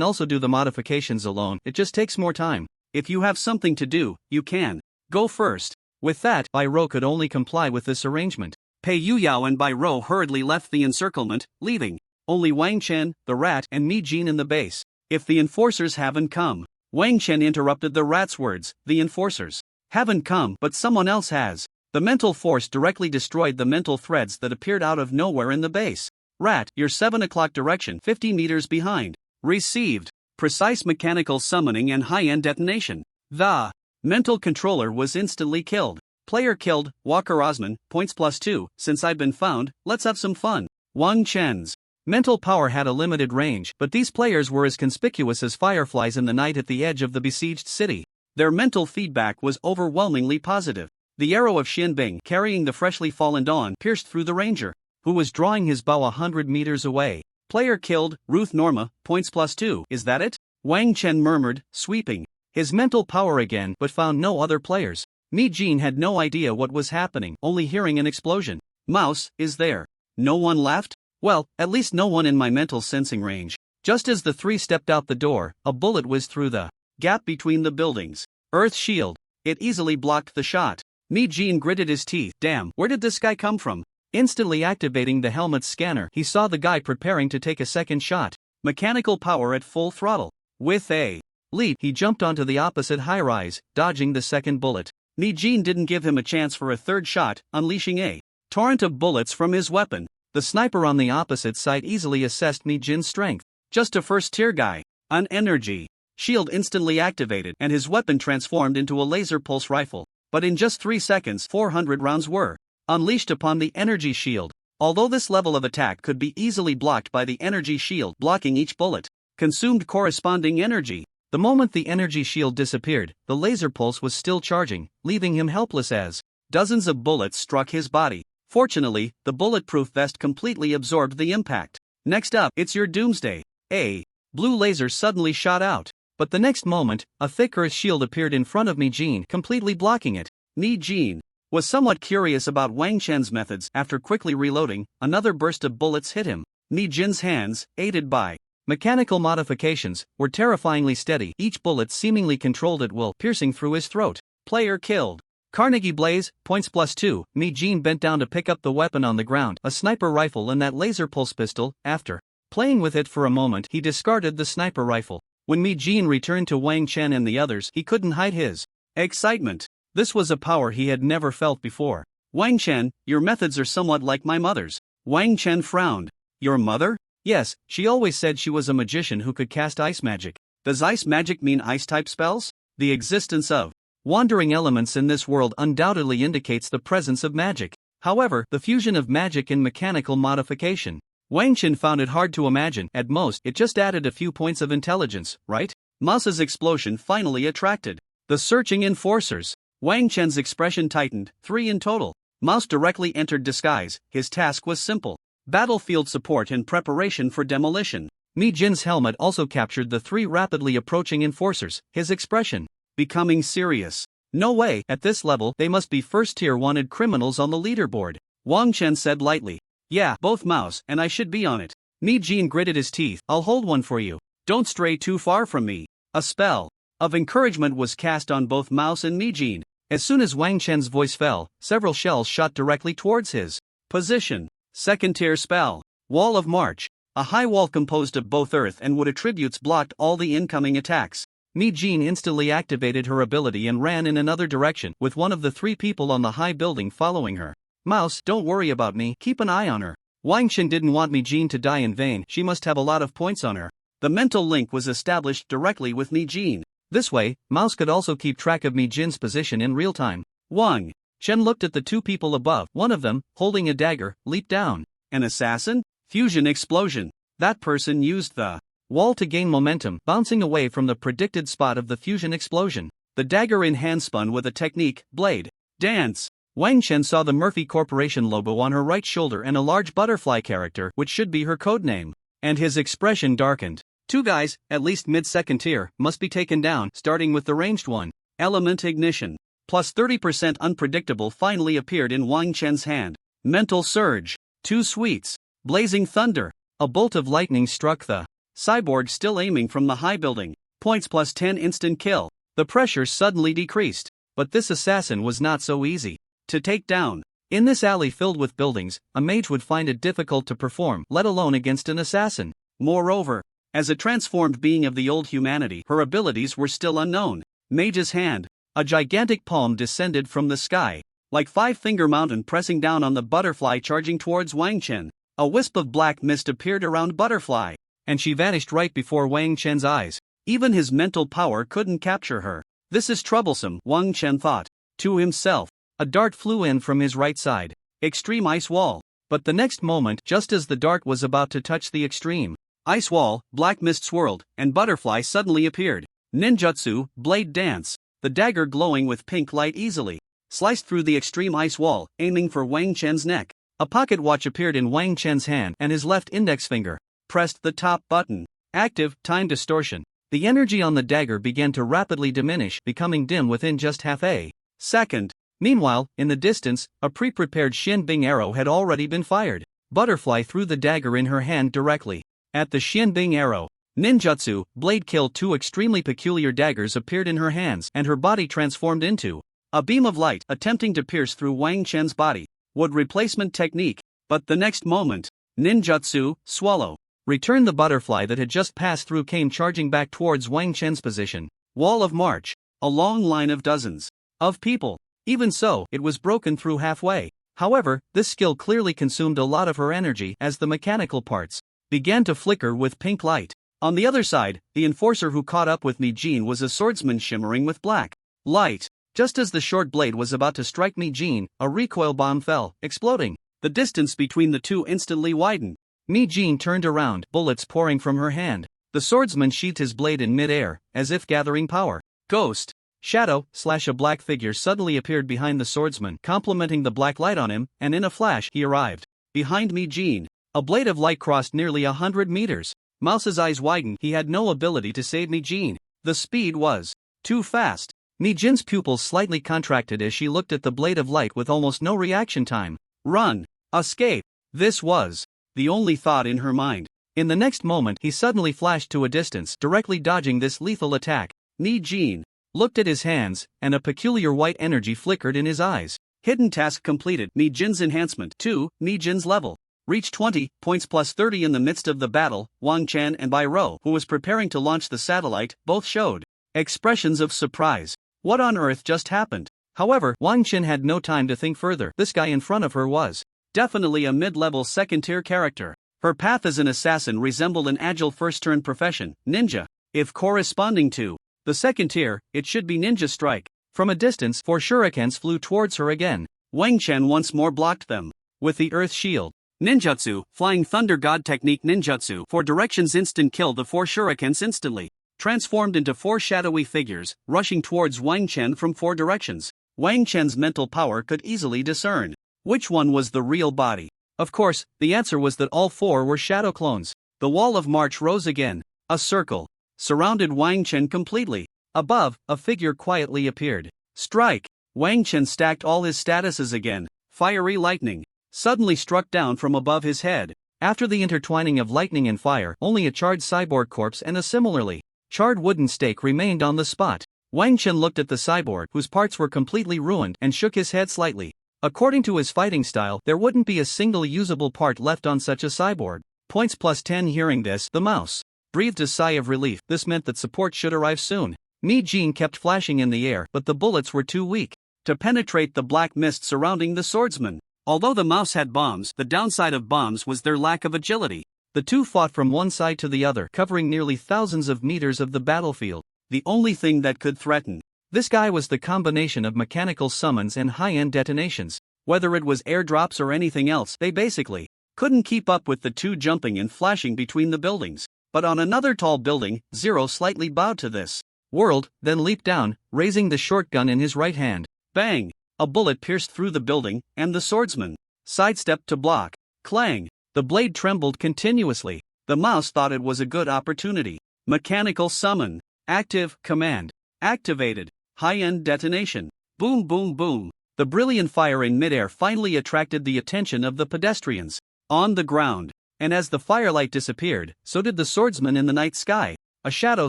also do the modifications alone, it just takes more time. If you have something to do, you can go first. With that, Bai Rou could only comply with this arrangement. Pei Yuyao and Bai Rou hurriedly left the encirclement, leaving only Wang Chen, the rat, and Mi Jin in the base. If the enforcers haven't come. Wang Chen interrupted the rat's words. The enforcers haven't come, but someone else has. The mental force directly destroyed the mental threads that appeared out of nowhere in the base. Rat, you're 7 o'clock direction, 50 meters behind. Received. Precise mechanical summoning and high-end detonation. The mental controller was instantly killed. Player killed, Walker Osman, points +2, since I've been found, let's have some fun. Wang Chen's mental power had a limited range, but these players were as conspicuous as fireflies in the night at the edge of the besieged city. Their mental feedback was overwhelmingly positive. The arrow of Xin Bing carrying the freshly fallen dawn pierced through the ranger, who was drawing his bow 100 meters away. Player killed, Ruth Norma, points +2, is that it? Wang Chen murmured, sweeping his mental power again but found no other players. Mi Jin had no idea what was happening, only hearing an explosion. Mouse, is there no one left? Well, at least no one in my mental sensing range. Just as the three stepped out the door, a bullet whizzed through the gap between the buildings. Earth shield. It easily blocked the shot. Mi Jin gritted his teeth. Damn, where did this guy come from? Instantly activating the helmet's scanner, he saw the guy preparing to take a second shot. Mechanical power at full throttle. With a leap, he jumped onto the opposite high-rise, dodging the second bullet. Mi Jin didn't give him a chance for a third shot, unleashing a torrent of bullets from his weapon. The sniper on the opposite side easily assessed Mi Jin's strength. Just a first-tier guy. An energy shield instantly activated, and his weapon transformed into a laser pulse rifle. But in just 3 seconds, 400 rounds were unleashed upon the energy shield. Although this level of attack could be easily blocked by the energy shield blocking each bullet, consumed corresponding energy. The moment the energy shield disappeared, the laser pulse was still charging, leaving him helpless as dozens of bullets struck his body. Fortunately, the bulletproof vest completely absorbed the impact. Next up, it's your doomsday. A blue laser suddenly shot out. But the next moment, a thick earth shield appeared in front of Mi Jin, completely blocking it. Mi Jin was somewhat curious about Wang Chen's methods. After quickly reloading, another burst of bullets hit him. Mi Jin's hands, aided by mechanical modifications, were terrifyingly steady. Each bullet seemingly controlled at will, piercing through his throat. Player killed. Carnegie Blaze, points +2. Mi Jin bent down to pick up the weapon on the ground, a sniper rifle and that laser pulse pistol. After playing with it for a moment, he discarded the sniper rifle. When Mi Jin returned to Wang Chen and the others, he couldn't hide his excitement. This was a power he had never felt before. Wang Chen, your methods are somewhat like my mother's. Wang Chen frowned. Your mother? Yes, she always said she was a magician who could cast ice magic. Does ice magic mean ice-type spells? The existence of wandering elements in this world undoubtedly indicates the presence of magic. However, the fusion of magic and mechanical modification. Wang Chen found it hard to imagine. At most, it just added a few points of intelligence, right? Mouse's explosion finally attracted the searching enforcers. Wang Chen's expression tightened, 3 in total. Mouse directly entered disguise. His task was simple. Battlefield support in preparation for demolition. Mi Jin's helmet also captured the 3 rapidly approaching enforcers, his expression becoming serious. No way, at this level, they must be first-tier wanted criminals on the leaderboard. Wang Chen said lightly. Yeah, both Mouse and I should be on it. Mi Jin gritted his teeth. I'll hold one for you. Don't stray too far from me. A spell of encouragement was cast on both Mouse and Mi Jin. As soon as Wang Chen's voice fell, several shells shot directly towards his position. Second-tier spell. Wall of March. A high wall composed of both earth and wood attributes blocked all the incoming attacks. Mi Jin instantly activated her ability and ran in another direction, with one of the 3 people on the high building following her. Mouse, don't worry about me, keep an eye on her. Wang Chen didn't want Mi Jin to die in vain, she must have a lot of points on her. The mental link was established directly with Mi Jin. This way, Mouse could also keep track of Mi Jin's position in real time. Wang Chen looked at the 2 people above. One of them, holding a dagger, leaped down. An assassin? Fusion explosion. That person used the wall to gain momentum, bouncing away from the predicted spot of the fusion explosion. The dagger in hand spun with a technique, blade dance. Wang Chen saw the Murphy Corporation logo on her right shoulder and a large butterfly character, which should be her codename. And his expression darkened. 2 guys, at least mid-second tier, must be taken down, starting with the ranged one. Element ignition. Plus 30% unpredictable finally appeared in Wang Chen's hand. Mental surge. 2 sweets. Blazing thunder. A bolt of lightning struck the cyborg still aiming from the high building. Points plus 10 instant kill. The pressure suddenly decreased. But this assassin was not so easy to take down. In this alley filled with buildings, a mage would find it difficult to perform, let alone against an assassin. Moreover, as a transformed being of the old humanity, her abilities were still unknown. Mage's hand. A gigantic palm descended from the sky, like Five-Finger Mountain pressing down on the butterfly charging towards Wang Chen. A wisp of black mist appeared around Butterfly, and she vanished right before Wang Chen's eyes. Even his mental power couldn't capture her. This is troublesome, Wang Chen thought to himself. A dart flew in from his right side. Extreme ice wall. But the next moment, just as the dart was about to touch the extreme ice wall, black mist swirled, and Butterfly suddenly appeared. Ninjutsu, blade dance. The dagger glowing with pink light easily sliced through the extreme ice wall, aiming for Wang Chen's neck. A pocket watch appeared in Wang Chen's hand, and his left index finger pressed the top button. Active, time distortion. The energy on the dagger began to rapidly diminish, becoming dim within just half a second. Meanwhile, in the distance, a pre-prepared Xianbing arrow had already been fired. Butterfly threw the dagger in her hand directly at the Xianbing arrow. Ninjutsu, blade kill. Two extremely peculiar daggers appeared in her hands, and her body transformed into a beam of light, attempting to pierce through Wang Chen's body. Would replacement technique, but the next moment, ninjutsu, swallow. Return. The butterfly that had just passed through came charging back towards Wang Chen's position. Wall of march. A long line of dozens of people. Even so, it was broken through halfway. However, this skill clearly consumed a lot of her energy as the mechanical parts began to flicker with pink light. On the other side, the enforcer who caught up with Mage was a swordsman shimmering with black light. Just as the short blade was about to strike Mage, a recoil bomb fell, exploding. The distance between the two instantly widened. Mage turned around, bullets pouring from her hand. The swordsman sheathed his blade in mid-air, as if gathering power. Ghost. Shadow / a black figure suddenly appeared behind the swordsman, complementing the black light on him, and in a flash he arrived behind Mage. A blade of light crossed nearly 100 meters. Mouse's eyes widened. He had no ability to save Mage. The speed was too fast. Mage's pupils slightly contracted as she looked at the blade of light with almost no reaction time. Run. Escape. This was the only thought in her mind. In the next moment, he suddenly flashed to a distance, directly dodging this lethal attack. Mage looked at his hands, and a peculiar white energy flickered in his eyes. Hidden task completed. Mage's enhancement 2, Mage's level. Reach 20, points plus 30 in the midst of the battle. Wang Chen and Bai Rou, who was preparing to launch the satellite, both showed expressions of surprise. What on earth just happened? However, Wang Chen had no time to think further. This guy in front of her was definitely a mid-level second-tier character. Her path as an assassin resembled an agile first-turn profession, ninja. If corresponding to the second tier, it should be ninja strike. From a distance, 4 shurikens flew towards her again. Wang Chen once more blocked them with the earth shield. Ninjutsu, flying thunder god technique. Ninjutsu, 4 directions instant kill. The 4 shurikens instantly transformed into 4 shadowy figures, rushing towards Wang Chen from 4 directions. Wang Chen's mental power could easily discern which one was the real body. Of course, the answer was that all 4 were shadow clones. The wall of march rose again. A circle surrounded Wang Chen completely. Above, a figure quietly appeared. Strike! Wang Chen stacked all his statuses again. Fiery lightning suddenly struck down from above his head. After the intertwining of lightning and fire, only a charred cyborg corpse and a similarly charred wooden stake remained on the spot. Wang Chen looked at the cyborg, whose parts were completely ruined, and shook his head slightly. According to his fighting style, there wouldn't be a single usable part left on such a cyborg. Points plus 10. Hearing this, the mouse breathed a sigh of relief. This meant that support should arrive soon. Mage kept flashing in the air, but the bullets were too weak to penetrate the black mist surrounding the swordsman. Although the mouse had bombs, the downside of bombs was their lack of agility. The two fought from one side to the other, covering nearly thousands of meters of the battlefield. The only thing that could threaten this guy was the combination of mechanical summons and high-end detonations. Whether it was airdrops or anything else, they basically couldn't keep up with the two jumping and flashing between the buildings. But on another tall building, Zero slightly bowed to this world, then leaped down, raising the shotgun in his right hand. Bang! A bullet pierced through the building, and the swordsman sidestepped to block. Clang! The blade trembled continuously. The mouse thought it was a good opportunity. Mechanical summon. Active. Command activated. High-end detonation. Boom boom boom. The brilliant fire in midair finally attracted the attention of the pedestrians on the ground. and as the firelight disappeared, so did the swordsman in the night sky. A shadow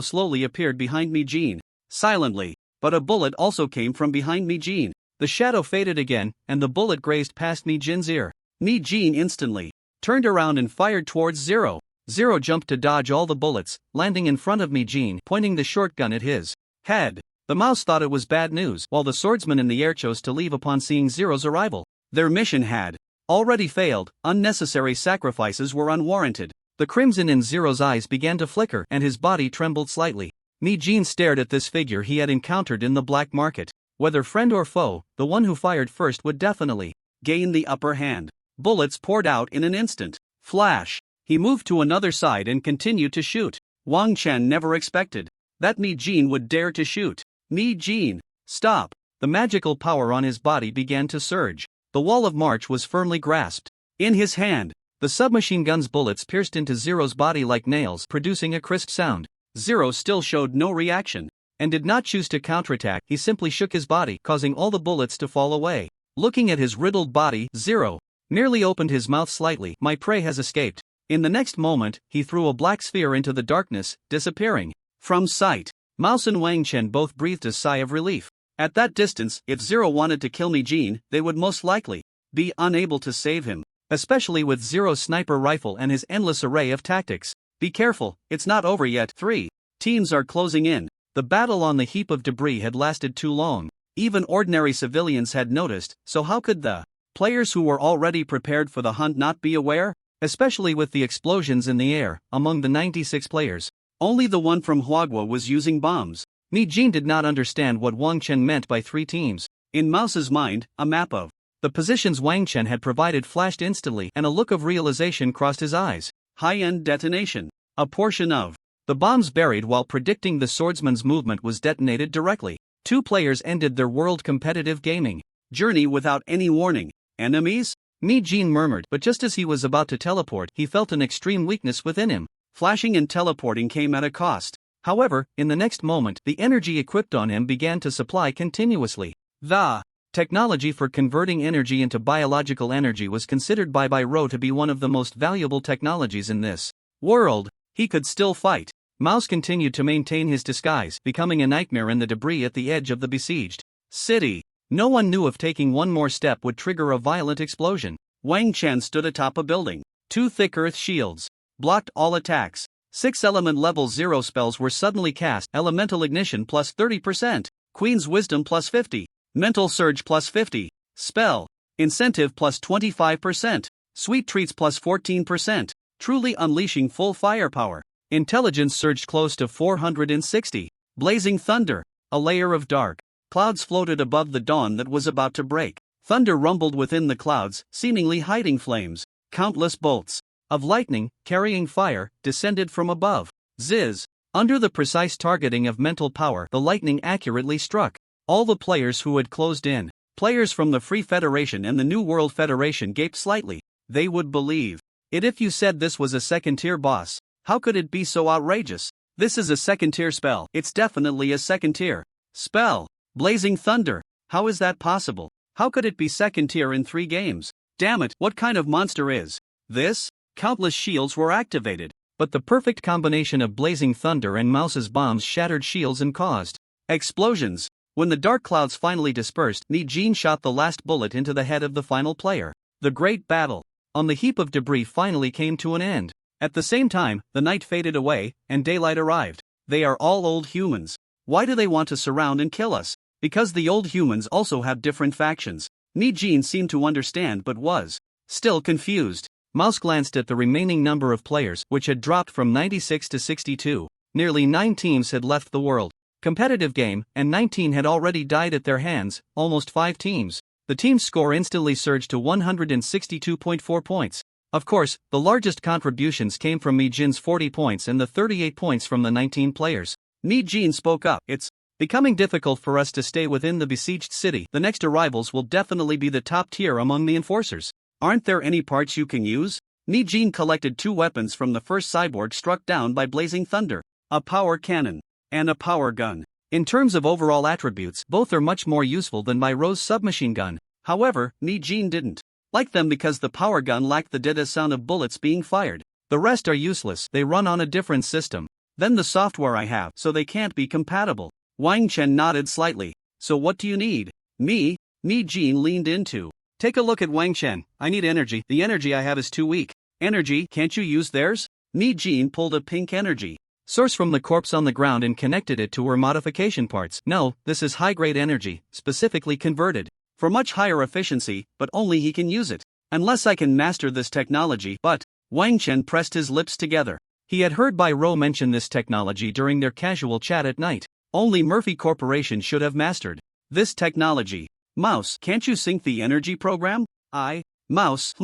slowly appeared behind Mage. Silently, but a bullet also came from behind Mage. The shadow faded again, and the bullet grazed past Mage's ear. Mage instantly turned around and fired towards Zero. Zero jumped to dodge all the bullets, landing in front of Mage, pointing the shotgun at his head. The mouse thought it was bad news, while the swordsman in the air chose to leave upon seeing Zero's arrival. Their mission had already failed, unnecessary sacrifices were unwarranted. The crimson in Zero's eyes began to flicker and his body trembled slightly. Mage stared at this figure he had encountered in the black market. Whether friend or foe, the one who fired first would definitely gain the upper hand. Bullets poured out in an instant. Flash. He moved to another side and continued to shoot. Wang Chen never expected that Mage would dare to shoot. Mage, stop. The magical power on his body began to surge. The wall of march was firmly grasped in his hand. The submachine gun's bullets pierced into Zero's body like nails, producing a crisp sound. Zero still showed no reaction and did not choose to counterattack. He simply shook his body, causing all the bullets to fall away. Looking at his riddled body, Zero merely opened his mouth slightly. My prey has escaped. In the next moment, he threw a black sphere into the darkness, disappearing from sight. Mouse and Wang Chen both breathed a sigh of relief. At that distance, if Zero wanted to kill Mage, they would most likely be unable to save him, especially with Zero's sniper rifle and his endless array of tactics. Be careful, it's not over yet. 3 teams are closing in. The battle on the heap of debris had lasted too long. Even ordinary civilians had noticed, so how could the players who were already prepared for the hunt not be aware? Especially with the explosions in the air. Among the 96 players, only the one from Huagua was using bombs. Mage did not understand what Wang Chen meant by 3 teams. In Mouse's mind, a map of the positions Wang Chen had provided flashed instantly, and a look of realization crossed his eyes. High-end detonation. A portion of the bombs buried while predicting the swordsman's movement was detonated directly. 2 players ended their world competitive gaming journey without any warning. Enemies? Mage murmured, but just as he was about to teleport, he felt an extreme weakness within him. Flashing and teleporting came at a cost. However, in the next moment, the energy equipped on him began to supply continuously. The technology for converting energy into biological energy was considered by Ro to be one of the most valuable technologies in this world. He could still fight. Mouse continued to maintain his disguise, becoming a nightmare in the debris at the edge of the besieged city. No one knew if taking one more step would trigger a violent explosion. Wang Chen stood atop a building. 2 thick earth shields blocked all attacks. 6 element level 0 spells were suddenly cast. Elemental ignition plus 30%. Queen's wisdom plus 50. Mental surge plus 50. Spell incentive plus 25%. Sweet treats plus 14%. Truly unleashing full firepower. Intelligence surged close to 460. Blazing thunder. A layer of dark clouds floated above the dawn that was about to break. Thunder rumbled within the clouds, seemingly hiding flames. Countless bolts of lightning, carrying fire, descended from above. Ziz. Under the precise targeting of mental power, the lightning accurately struck all the players who had closed in. Players from the Free Federation and the New World Federation gaped slightly. They would believe it if you said this was a second-tier boss. How could it be so outrageous? This is a second-tier spell. It's definitely a second-tier spell. Blazing thunder. How is that possible? How could it be second-tier in 3 games? Damn it, what kind of monster is this? Countless shields were activated, but the perfect combination of blazing thunder and Mouse's bombs shattered shields and caused explosions. When the dark clouds finally dispersed, Mage shot the last bullet into the head of the final player. The great battle on the heap of debris finally came to an end. At the same time, the night faded away, and daylight arrived. They are all old humans. Why do they want to surround and kill us? Because the old humans also have different factions. Mage seemed to understand but was still confused. Mouse glanced at the remaining number of players, which had dropped from 96 to 62. Nearly 9 teams had left the world competitive game, and 19 had already died at their hands, almost 5 teams. The team's score instantly surged to 162.4 points. Of course, the largest contributions came from Mage's 40 points and the 38 points from the 19 players. Mage spoke up. It's becoming difficult for us to stay within the besieged city. The next arrivals will definitely be the top tier among the enforcers. Aren't there any parts you can use? Mage collected 2 weapons from the first cyborg struck down by blazing thunder. A power cannon and a power gun. In terms of overall attributes, both are much more useful than my Rose submachine gun. However, Mage didn't Like them because the power gun lacked the dead sound of bullets being fired. The rest are useless, they run on a different system than the software I have, so they can't be compatible. Wang Chen nodded slightly. So what do you need? Me? Jean leaned into. Take a look at Wang Chen. I need energy. The energy I have is too weak. Energy, can't you use theirs? Jean pulled a pink energy source from the corpse on the ground and connected it to her modification parts. No, this is high-grade energy, specifically converted for much higher efficiency, but only he can use it. Unless I can master this technology. But Wang Chen pressed his lips together. He had heard Bai Rou mention this technology during their casual chat at night. Only Murphy Corporation should have mastered this technology. Mouse, can't you sync the energy program? Mouse,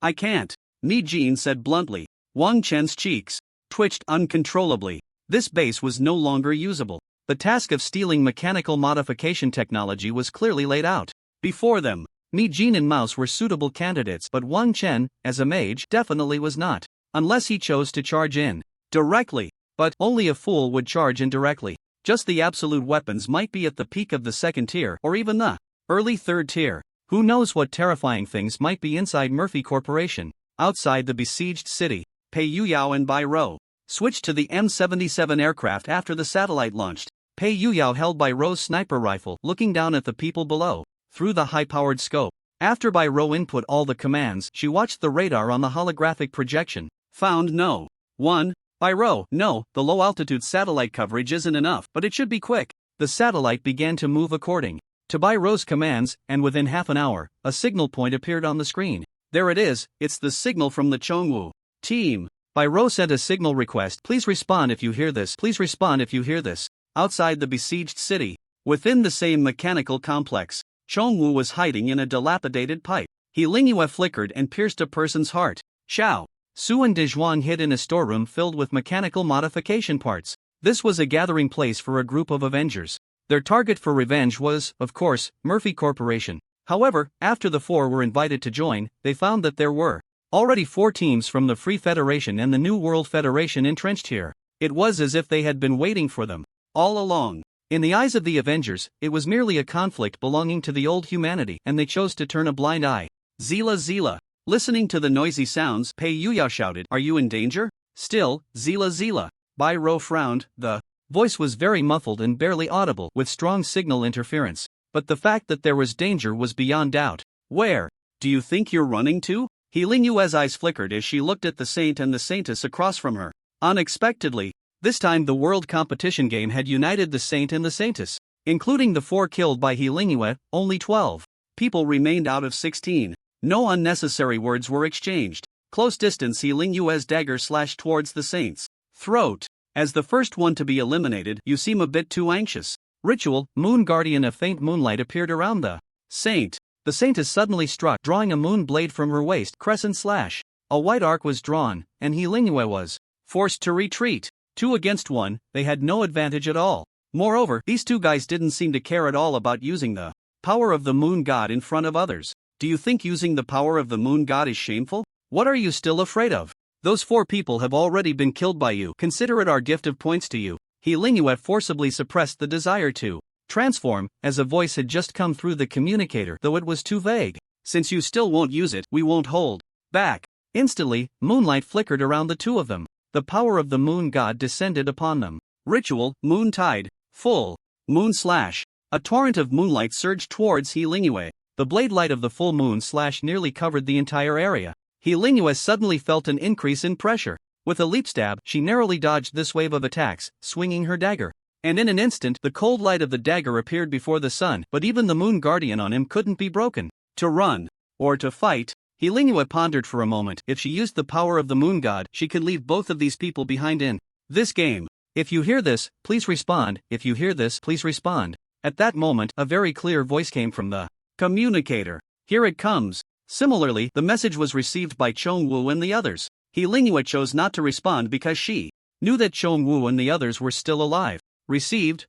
I can't. Jean said bluntly. Wang Chen's cheeks twitched uncontrollably. This base was no longer usable. The task of stealing mechanical modification technology was clearly laid out before them. Jean and Mouse were suitable candidates, but Wang Chen, as a mage, definitely was not. Unless he chose to charge in directly. But only a fool would charge indirectly. Just the absolute weapons might be at the peak of the second tier, or even the early third tier. Who knows what terrifying things might be inside Murphy Corporation. Outside the besieged city, Pei Yuyao and Bai Rou switched to the M77 aircraft after the satellite launched. Pei Yuyao held Bai Rou's sniper rifle, looking down at the people below through the high-powered scope. After Bai Rou input all the commands, she watched the radar on the holographic projection. Found no one. Bai Rou, no, the low-altitude satellite coverage isn't enough, but it should be quick. The satellite began to move according to Bai Rou's commands, and within half an hour, a signal point appeared on the screen. There it is, it's the signal from the Chongwu team. Bai Rou sent a signal request. Please respond if you hear this. Please respond if you hear this. Outside the besieged city, within the same mechanical complex, Chongwu was hiding in a dilapidated pipe. He Lingyue flickered and pierced a person's heart. Xiao Su and Dezhuang hid in a storeroom filled with mechanical modification parts. This was a gathering place for a group of Avengers. Their target for revenge was, of course, Murphy Corporation. However, after the four were invited to join, they found that there were already 4 teams from the Free Federation and the New World Federation entrenched here. It was as if they had been waiting for them all along. In the eyes of the Avengers, it was merely a conflict belonging to the old humanity, and they chose to turn a blind eye. Zila. Listening to the noisy sounds, Pei Yuyao shouted, "Are you in danger?" Still, Zila. Bai Rou frowned. The voice was very muffled and barely audible, with strong signal interference. But the fact that there was danger was beyond doubt. Where do you think you're running to? He Lingyue's eyes flickered as she looked at the saint and the saintess across from her. Unexpectedly, this time the world competition game had united the saint and the saintess. Including the 4 killed by He Lingyue, only 12 people remained out of 16. No unnecessary words were exchanged. Close distance, He Lingyue's dagger slashed towards the saint's throat. As the first one to be eliminated, you seem a bit too anxious. Ritual, Moon Guardian. A faint moonlight appeared around the saint. The saintess suddenly struck, drawing a moon blade from her waist. Crescent slash. A white arc was drawn, and He Lingyue was forced to retreat. 2 against 1, they had no advantage at all. Moreover, these 2 guys didn't seem to care at all about using the power of the moon god in front of others. Do you think using the power of the moon god is shameful? What are you still afraid of? Those 4 people have already been killed by you. Consider it our gift of points to you. He Lingyue forcibly suppressed the desire to transform, as a voice had just come through the communicator, though it was too vague. Since you still won't use it, we won't hold back. Instantly, moonlight flickered around the 2 of them. The power of the moon god descended upon them. Ritual, moon tide, full moon slash. A torrent of moonlight surged towards He Lingyue. The blade light of the full moon slash nearly covered the entire area. He Lingyue suddenly felt an increase in pressure. With a leap stab, she narrowly dodged this wave of attacks, swinging her dagger. And in an instant, the cold light of the dagger appeared before the sun, but even the moon guardian on him couldn't be broken. To run, or to fight? He Lingyue pondered for a moment. If she used the power of the moon god, she could leave both of these people behind in this game. If you hear this, please respond. If you hear this, please respond. At that moment, a very clear voice came from the communicator. Here it comes. Similarly, the message was received by Chongwu and the others. He Lingyue chose not to respond because she knew that Chongwu and the others were still alive. Received.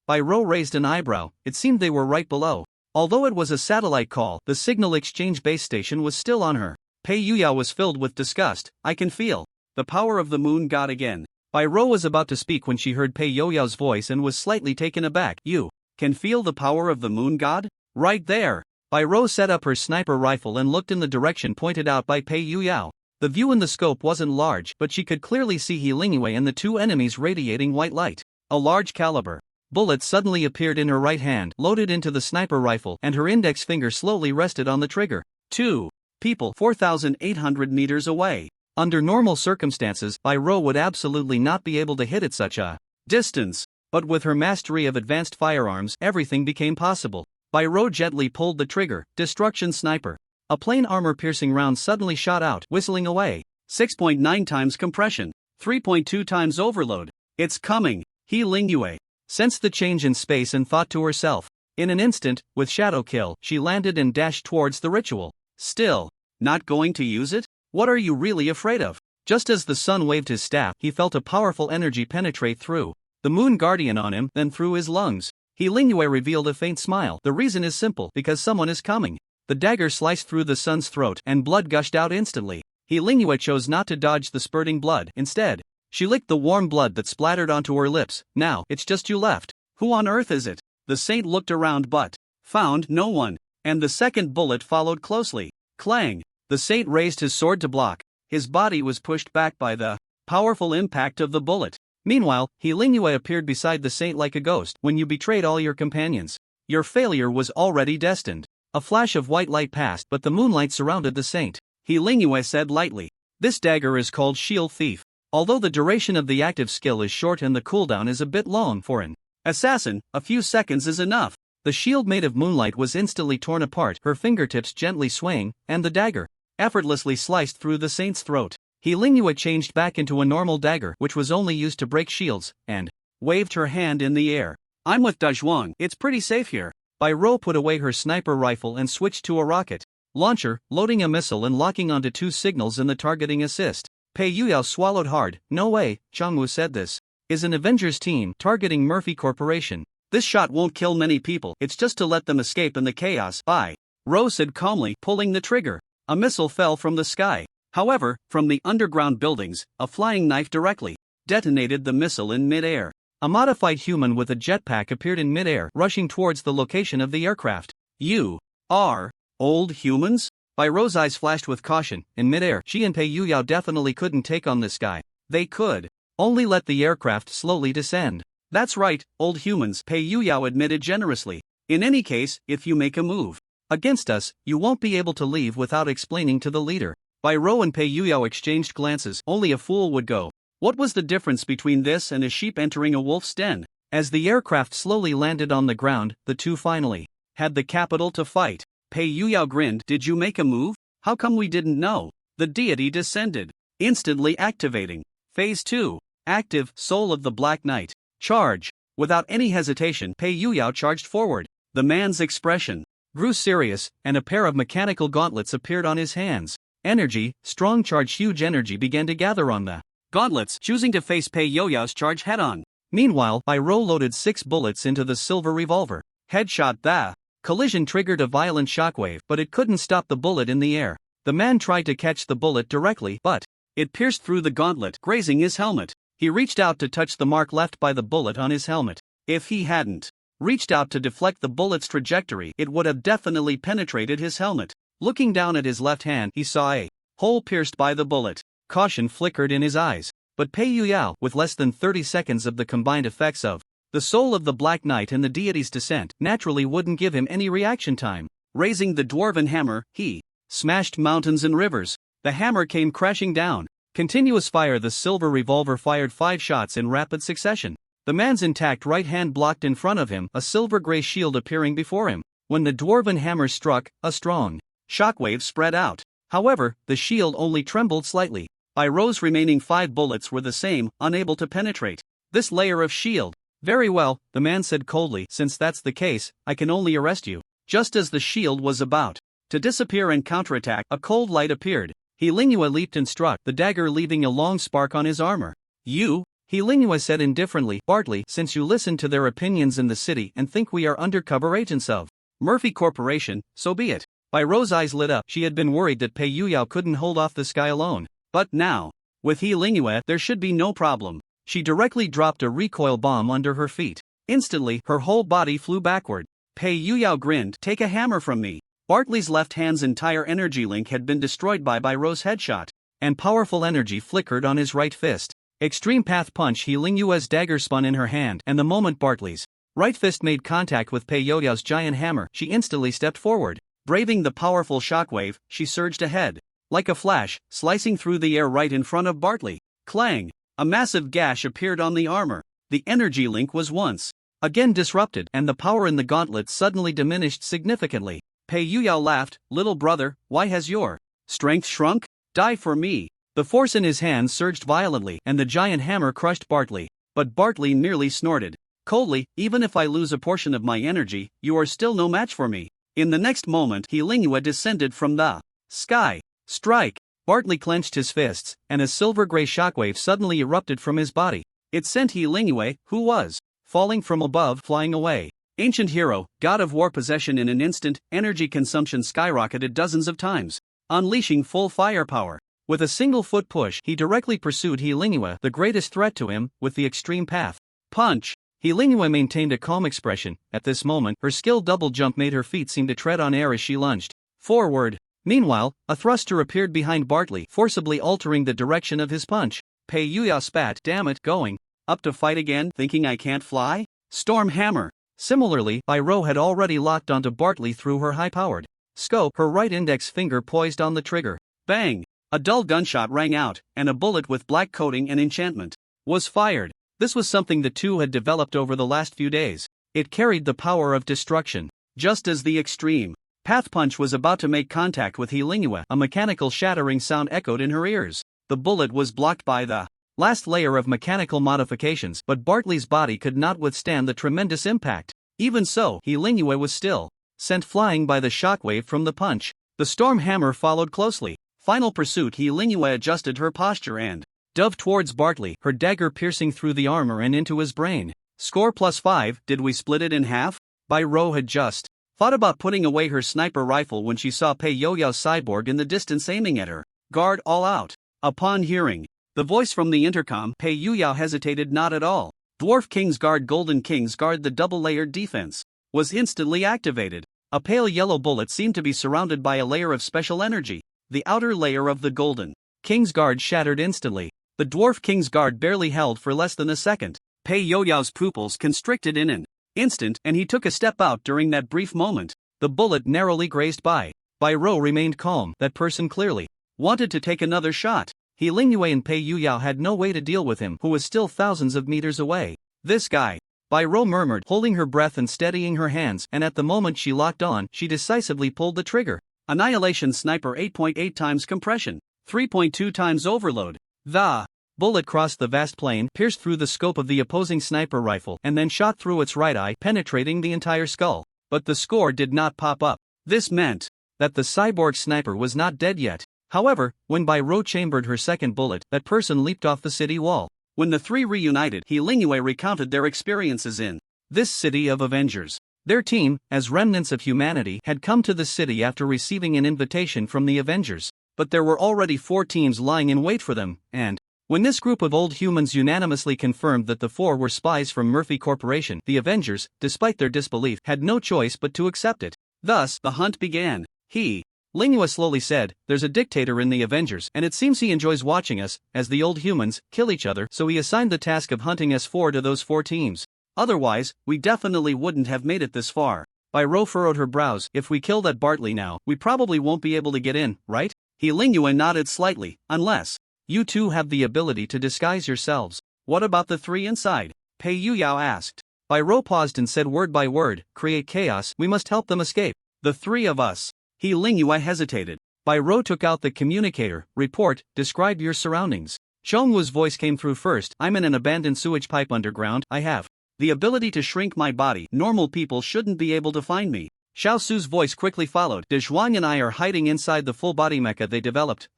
Bai Rou raised an eyebrow. It seemed they were right below. Although it was a satellite call, the signal exchange base station was still on her. Pei Yuyao was filled with disgust. I can feel the power of the moon god again. Bai Rou was about to speak when she heard Pei Yuyao's voice and was slightly taken aback. You can feel the power of the moon god? Right there. Bai Rou set up her sniper rifle and looked in the direction pointed out by Pei Yuyao. The view in the scope wasn't large, but she could clearly see He Lingyue and the two enemies radiating white light. A large caliber bullet suddenly appeared in her right hand, loaded into the sniper rifle, and her index finger slowly rested on the trigger. 2 people 4,800 meters away. Under normal circumstances, Bai Rou would absolutely not be able to hit at such a distance. But with her mastery of advanced firearms, everything became possible. Bai Rou gently pulled the trigger. Destruction sniper. A plain armor-piercing round suddenly shot out, whistling away. 6.9 times compression. 3.2 times overload. It's coming. He Lingyue sensed the change in space and thought to herself. In an instant, with shadow kill, she landed and dashed towards the ritual. Still, not going to use it? What are you really afraid of? Just as the sun waved his staff, he felt a powerful energy penetrate through the moon guardian on him, then through his lungs. He Lingyue revealed a faint smile. The reason is simple, because someone is coming. The dagger sliced through the sun's throat, and blood gushed out instantly. He Lingyue chose not to dodge the spurting blood. Instead, she licked the warm blood that splattered onto her lips. Now, it's just you left. Who on earth is it? The saint looked around but found no one. And the second bullet followed closely. Clang! The saint raised his sword to block. His body was pushed back by the powerful impact of the bullet. Meanwhile, He Lingyue appeared beside the saint like a ghost. When you betrayed all your companions, your failure was already destined. A flash of white light passed, but the moonlight surrounded the saint. He Lingyue said lightly, "This dagger is called Shield Thief. Although the duration of the active skill is short and the cooldown is a bit long for an assassin, a few seconds is enough." The shield made of moonlight was instantly torn apart, her fingertips gently swaying, and the dagger effortlessly sliced through the saint's throat. He Lingyue changed back into a normal dagger, which was only used to break shields, and waved her hand in the air. "I'm with Dazhuang, it's pretty safe here." Bai Rou put away her sniper rifle and switched to a rocket launcher, loading a missile and locking onto two signals in the targeting assist. Pei Yuyao swallowed hard. "No way," Changwu said. "This is an Avengers team targeting Murphy Corporation. This shot won't kill many people, it's just to let them escape in the chaos." Bai Rou said calmly, pulling the trigger. A missile fell from the sky. However, from the underground buildings, a flying knife directly detonated the missile in mid-air. A modified human with a jetpack appeared in mid-air, rushing towards the location of the aircraft. "You are old humans?" Bai Rou's eyes flashed with caution. In mid-air, she and Pei Yuyao definitely couldn't take on this guy. They could only let the aircraft slowly descend. "That's right, old humans," Pei Yuyao admitted generously. "In any case, if you make a move against us, you won't be able to leave without explaining to the leader." Bai Rou and Pei Yuyao exchanged glances. Only a fool would go. What was the difference between this and a sheep entering a wolf's den? As the aircraft slowly landed on the ground, the two finally had the capital to fight. Pei Yuyao grinned. "Did you make a move? How come we didn't know?" The deity descended, instantly activating. Phase 2. Active, Soul of the Black Knight. Charge. Without any hesitation, Pei Yuyao charged forward. The man's expression grew serious, and a pair of mechanical gauntlets appeared on his hands. Energy, strong charge, huge energy began to gather on the gauntlets, choosing to face Pei Yuyao's charge head-on. Meanwhile, Bai Rou loaded 6 bullets into the silver revolver. Headshot. The collision triggered a violent shockwave, but it couldn't stop the bullet in the air. The man tried to catch the bullet directly, but it pierced through the gauntlet, grazing his helmet. He reached out to touch the mark left by the bullet on his helmet. If he hadn't reached out to deflect the bullet's trajectory, it would have definitely penetrated his helmet. Looking down at his left hand, he saw a hole pierced by the bullet. Caution flickered in his eyes. But Pei Yuyao, with less than 30 seconds of the combined effects of the Soul of the Black Knight and the deity's descent, naturally wouldn't give him any reaction time. Raising the dwarven hammer, he smashed mountains and rivers. The hammer came crashing down. Continuous fire. The silver revolver fired 5 shots in rapid succession. The man's intact right hand blocked in front of him, a silver-gray shield appearing before him. When the dwarven hammer struck, a strong shockwave spread out. However, the shield only trembled slightly. Bai Rou's remaining 5 bullets were the same, unable to penetrate this layer of shield. "Very well," the man said coldly. "Since that's the case, I can only arrest you." Just as the shield was about to disappear and counterattack, a cold light appeared. He Lingyue leaped and struck, the dagger leaving a long spark on his armor. "You?" He Lingyue said indifferently. "Bartley, since you listen to their opinions in the city and think we are undercover agents of Murphy Corporation, so be it." Bai Rou's eyes lit up. She had been worried that Pei Yuyao couldn't hold off this guy alone. But now, with He Lingyue, there should be no problem. She directly dropped a recoil bomb under her feet. Instantly, her whole body flew backward. Pei Yuyao grinned. "Take a hammer from me. Bartley's left hand's entire energy link had been destroyed by Ro's headshot, and powerful energy flickered on his right fist. Extreme Path Punch. He Lingyue's dagger spun in her hand, and the moment Bartley's right fist made contact with Pei Yoyao's giant hammer, she instantly stepped forward. Braving the powerful shockwave, she surged ahead. Like a flash, slicing through the air right in front of Bartley. Clang! A massive gash appeared on the armor. The energy link was once again disrupted, and the power in the gauntlet suddenly diminished significantly. Pei Youyao laughed. Little brother, why has your strength shrunk? Die for me. The force in his hands surged violently, and the giant hammer crushed Bartley. But Bartley merely snorted coldly, even if I lose a portion of my energy, you are still no match for me. In the next moment, He Lingyue descended from the sky. Strike! Bartley clenched his fists, and a silver-gray shockwave suddenly erupted from his body. It sent He Lingyue, who was falling from above, flying away. Ancient hero, god of war possession. In an instant, energy consumption skyrocketed dozens of times, unleashing full firepower. With a single foot push, he directly pursued He Lingyue, the greatest threat to him, with the extreme path punch. He Lingyue maintained a calm expression. At this moment, her skilled double jump made her feet seem to tread on air as she lunged forward. Meanwhile, a thruster appeared behind Bartley, forcibly altering the direction of his punch. Pei Youyao spat. Damn it, going up to fight again, thinking I can't fly? Storm hammer. Similarly, Ro had already locked onto Bartley through her high-powered scope, her right index finger poised on the trigger. Bang! A dull gunshot rang out, and a bullet with black coating and enchantment was fired. This was something the two had developed over the last few days. It carried the power of destruction. Just as the extreme path punch was about to make contact with He Lingyue, a mechanical shattering sound echoed in her ears. The bullet was blocked by the last layer of mechanical modifications, but Bartley's body could not withstand the tremendous impact. Even so, He Lingyue was still sent flying by the shockwave from the punch. The storm hammer followed closely. Final pursuit. He Lingyue adjusted her posture and dove towards Bartley, her dagger piercing through the armor and into his brain. Score +5. Did we split it in half? Ro had just thought about putting away her sniper rifle when she saw Pei Yoyao's cyborg in the distance aiming at her. Guard all out. Upon hearing the voice from the intercom, Pei Youyao hesitated not at all. Dwarf King's Guard, Golden King's Guard. The double-layered defense was instantly activated. A pale yellow bullet seemed to be surrounded by a layer of special energy. The outer layer of the Golden King's Guard shattered instantly. The Dwarf King's Guard barely held for less than a second. Pei Yoyao's pupils constricted in an instant, and he took a step out during that brief moment. The bullet narrowly grazed by. Ro remained calm. That person clearly wanted to take another shot. He Lingyue and Pei Youyao had no way to deal with him, who was still thousands of meters away. This guy. Ro murmured, holding her breath and steadying her hands, and at the moment she locked on, she decisively pulled the trigger. Annihilation Sniper. 8.8 times compression. 3.2 times overload. The bullet crossed the vast plain, pierced through the scope of the opposing sniper rifle, and then shot through its right eye, penetrating the entire skull. But the score did not pop up. This meant that the cyborg sniper was not dead yet. However, when Ro chambered her second bullet, that person leaped off the city wall. When the three reunited, He Lingyue recounted their experiences in this city of Avengers. Their team, as remnants of humanity, had come to the city after receiving an invitation from the Avengers. But there were already 4 teams lying in wait for them, and when this group of old humans unanimously confirmed that the 4 were spies from Murphy Corporation, the Avengers, despite their disbelief, had no choice but to accept it. Thus, the hunt began. He Lingyue slowly said, there's a dictator in the Avengers, and it seems he enjoys watching us, as the old humans, kill each other, so he assigned the task of hunting S4 to those 4 teams. Otherwise, we definitely wouldn't have made it this far. Ro furrowed her brows. If we kill that Bartley now, we probably won't be able to get in, right? He Lingyue nodded slightly. Unless you two have the ability to disguise yourselves. What about the 3 inside? Pei Youyao asked. Ro paused and said word by word, create chaos, we must help them escape. The 3 of us. He Lingyue hesitated. Ro took out the communicator. Report, describe your surroundings. Chongwu's voice came through first. I'm in an abandoned sewage pipe underground. I have the ability to shrink my body. Normal people shouldn't be able to find me. Xiao Su's voice quickly followed. De Zhuang and I are hiding inside the full body mecha they developed.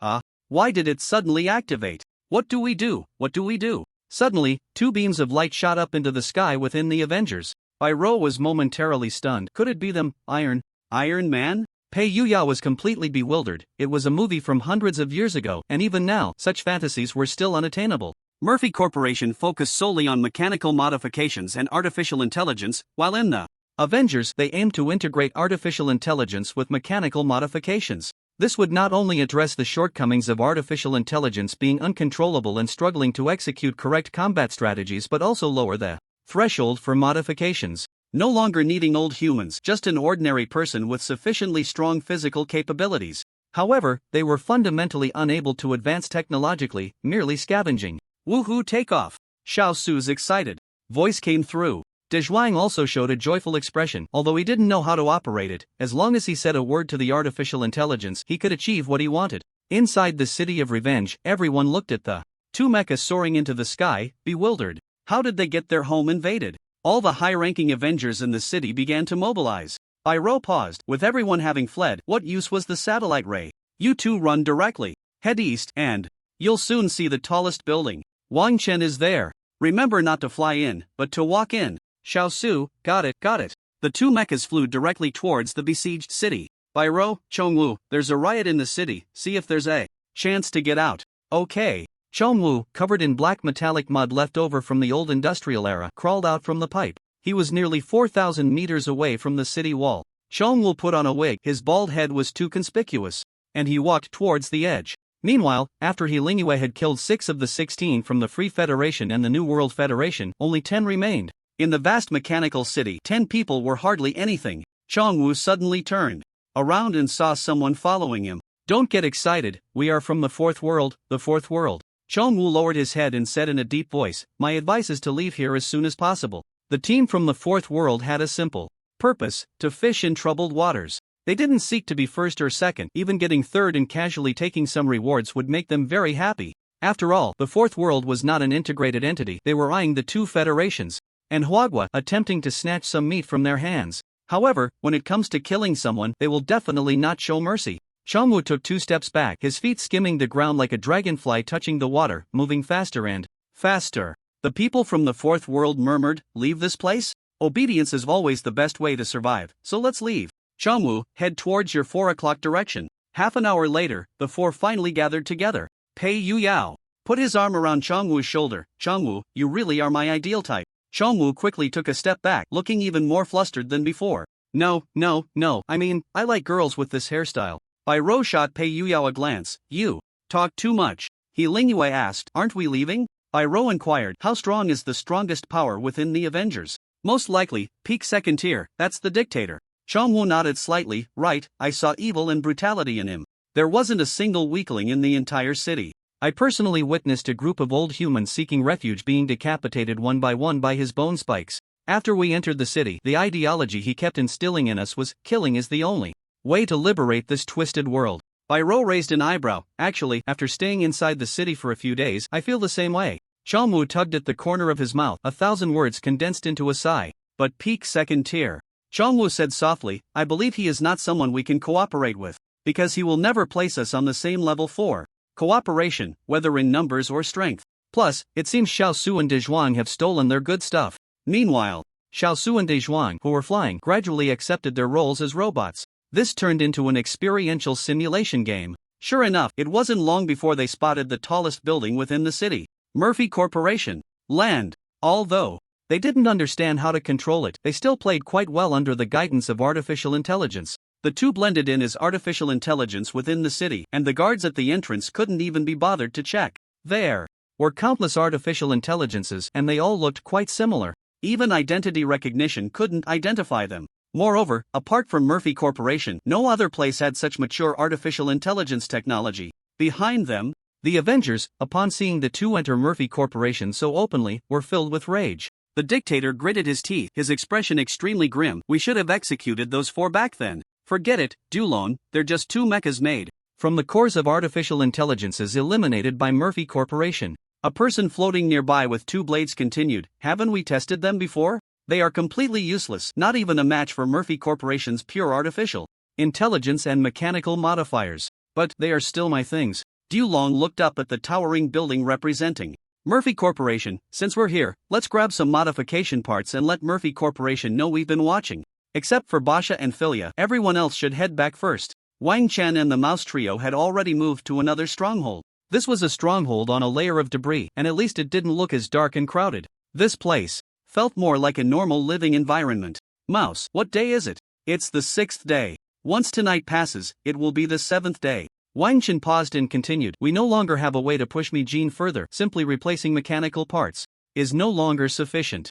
Why did it suddenly activate? What do we do? What do we do? Suddenly, 2 beams of light shot up into the sky within the Avengers. Ro was momentarily stunned. Could it be them? Iron Man? Pei Youyao was completely bewildered. It was a movie from hundreds of years ago, and even now, such fantasies were still unattainable. Murphy Corporation focused solely on mechanical modifications and artificial intelligence, while in the Avengers, they aimed to integrate artificial intelligence with mechanical modifications. This would not only address the shortcomings of artificial intelligence being uncontrollable and struggling to execute correct combat strategies but also lower the threshold for modifications. No longer needing old humans, just an ordinary person with sufficiently strong physical capabilities. However, they were fundamentally unable to advance technologically, merely scavenging. Woohoo, takeoff! Xiao Su's excited voice came through. Dezhuang also showed a joyful expression, although he didn't know how to operate it. As long as he said a word to the artificial intelligence, he could achieve what he wanted. Inside the City of Revenge, everyone looked at the two mechas soaring into the sky, bewildered. How did they get their home invaded? All the high-ranking Avengers in the city began to mobilize. Iroh paused. With everyone having fled, what use was the satellite ray? You two run directly. Head east, and you'll soon see the tallest building. Wang Chen is there. Remember not to fly in, but to walk in. Xiao Su, got it. The two mechas flew directly towards the besieged city. Iroh, Chongwu, there's a riot in the city, see if there's a chance to get out. Okay. Chongwu, covered in black metallic mud left over from the old industrial era, crawled out from the pipe. He was nearly 4,000 meters away from the city wall. Chongwu put on a wig, his bald head was too conspicuous, and he walked towards the edge. Meanwhile, after He Lingyue had killed 6 of the 16 from the Free Federation and the New World Federation, only 10 remained. In the vast mechanical city, 10 people were hardly anything. Chongwu suddenly turned around and saw someone following him. Don't get excited, we are from the fourth world, the fourth world. Chongwu lowered his head and said in a deep voice, my advice is to leave here as soon as possible. The team from the fourth world had a simple purpose, to fish in troubled waters. They didn't seek to be first or second, even getting third and casually taking some rewards would make them very happy. After all, the fourth world was not an integrated entity, they were eyeing the two federations, and Huagua attempting to snatch some meat from their hands. However, when it comes to killing someone, they will definitely not show mercy. Chongwu took 2 steps back, his feet skimming the ground like a dragonfly touching the water, moving faster and faster. The people from the fourth world murmured, leave this place? Obedience is always the best way to survive, so let's leave. Chongwu, head towards your 4 o'clock direction. Half an hour later, the 4 finally gathered together. Pei Yuyao put his arm around Chongwu's shoulder. Chongwu, you really are my ideal type. Chongwu quickly took a step back, looking even more flustered than before. No, I mean, I like girls with this hairstyle. Iroh shot Pei Yuyao a glance. You talk too much. He Lingyue asked, aren't we leaving? Iroh inquired, how strong is the strongest power within the Avengers? Most likely, peak second tier, that's the dictator. Chongwu nodded slightly, right, I saw evil and brutality in him. There wasn't a single weakling in the entire city. I personally witnessed a group of old humans seeking refuge being decapitated one by his bone spikes. After we entered the city, the ideology he kept instilling in us was, killing is the only way to liberate this twisted world. Iroh raised an eyebrow. Actually, after staying inside the city for a few days, I feel the same way. Chongwu tugged at the corner of his mouth, 1,000 words condensed into a sigh. But peak second tier. Chongwu said softly, I believe he is not someone we can cooperate with, because he will never place us on the same level for cooperation, whether in numbers or strength. Plus, it seems Xiao Su and Dezhuang have stolen their good stuff. Meanwhile, Xiao Su and Dezhuang, who were flying, gradually accepted their roles as robots. This turned into an experiential simulation game. Sure enough, it wasn't long before they spotted the tallest building within the city. Murphy Corporation. Land. Although they didn't understand how to control it, they still played quite well under the guidance of artificial intelligence. The two blended in as artificial intelligence within the city, and the guards at the entrance couldn't even be bothered to check. There were countless artificial intelligences, and they all looked quite similar. Even identity recognition couldn't identify them. Moreover, apart from Murphy Corporation, no other place had such mature artificial intelligence technology. Behind them, the Avengers, upon seeing the two enter Murphy Corporation so openly, were filled with rage. The dictator gritted his teeth, his expression extremely grim. We should have executed those 4 back then. Forget it, Dulon, they're just 2 mechas made from the cores of artificial intelligences eliminated by Murphy Corporation. A person floating nearby with 2 blades continued, haven't we tested them before? They are completely useless, not even a match for Murphy Corporation's pure artificial intelligence and mechanical modifiers. But they are still my things. Dulong looked up at the towering building representing Murphy Corporation. Since we're here, let's grab some modification parts and let Murphy Corporation know we've been watching. Except for Basha and Philia, everyone else should head back first. Wang Chen and the mouse trio had already moved to another stronghold. This was a stronghold on a layer of debris, and at least it didn't look as dark and crowded. This place felt more like a normal living environment. Mouse, what day is it? It's the 6th day. Once tonight passes, it will be the 7th day. Wang Chen paused and continued. We no longer have a way to push Mage further. Simply replacing mechanical parts is no longer sufficient.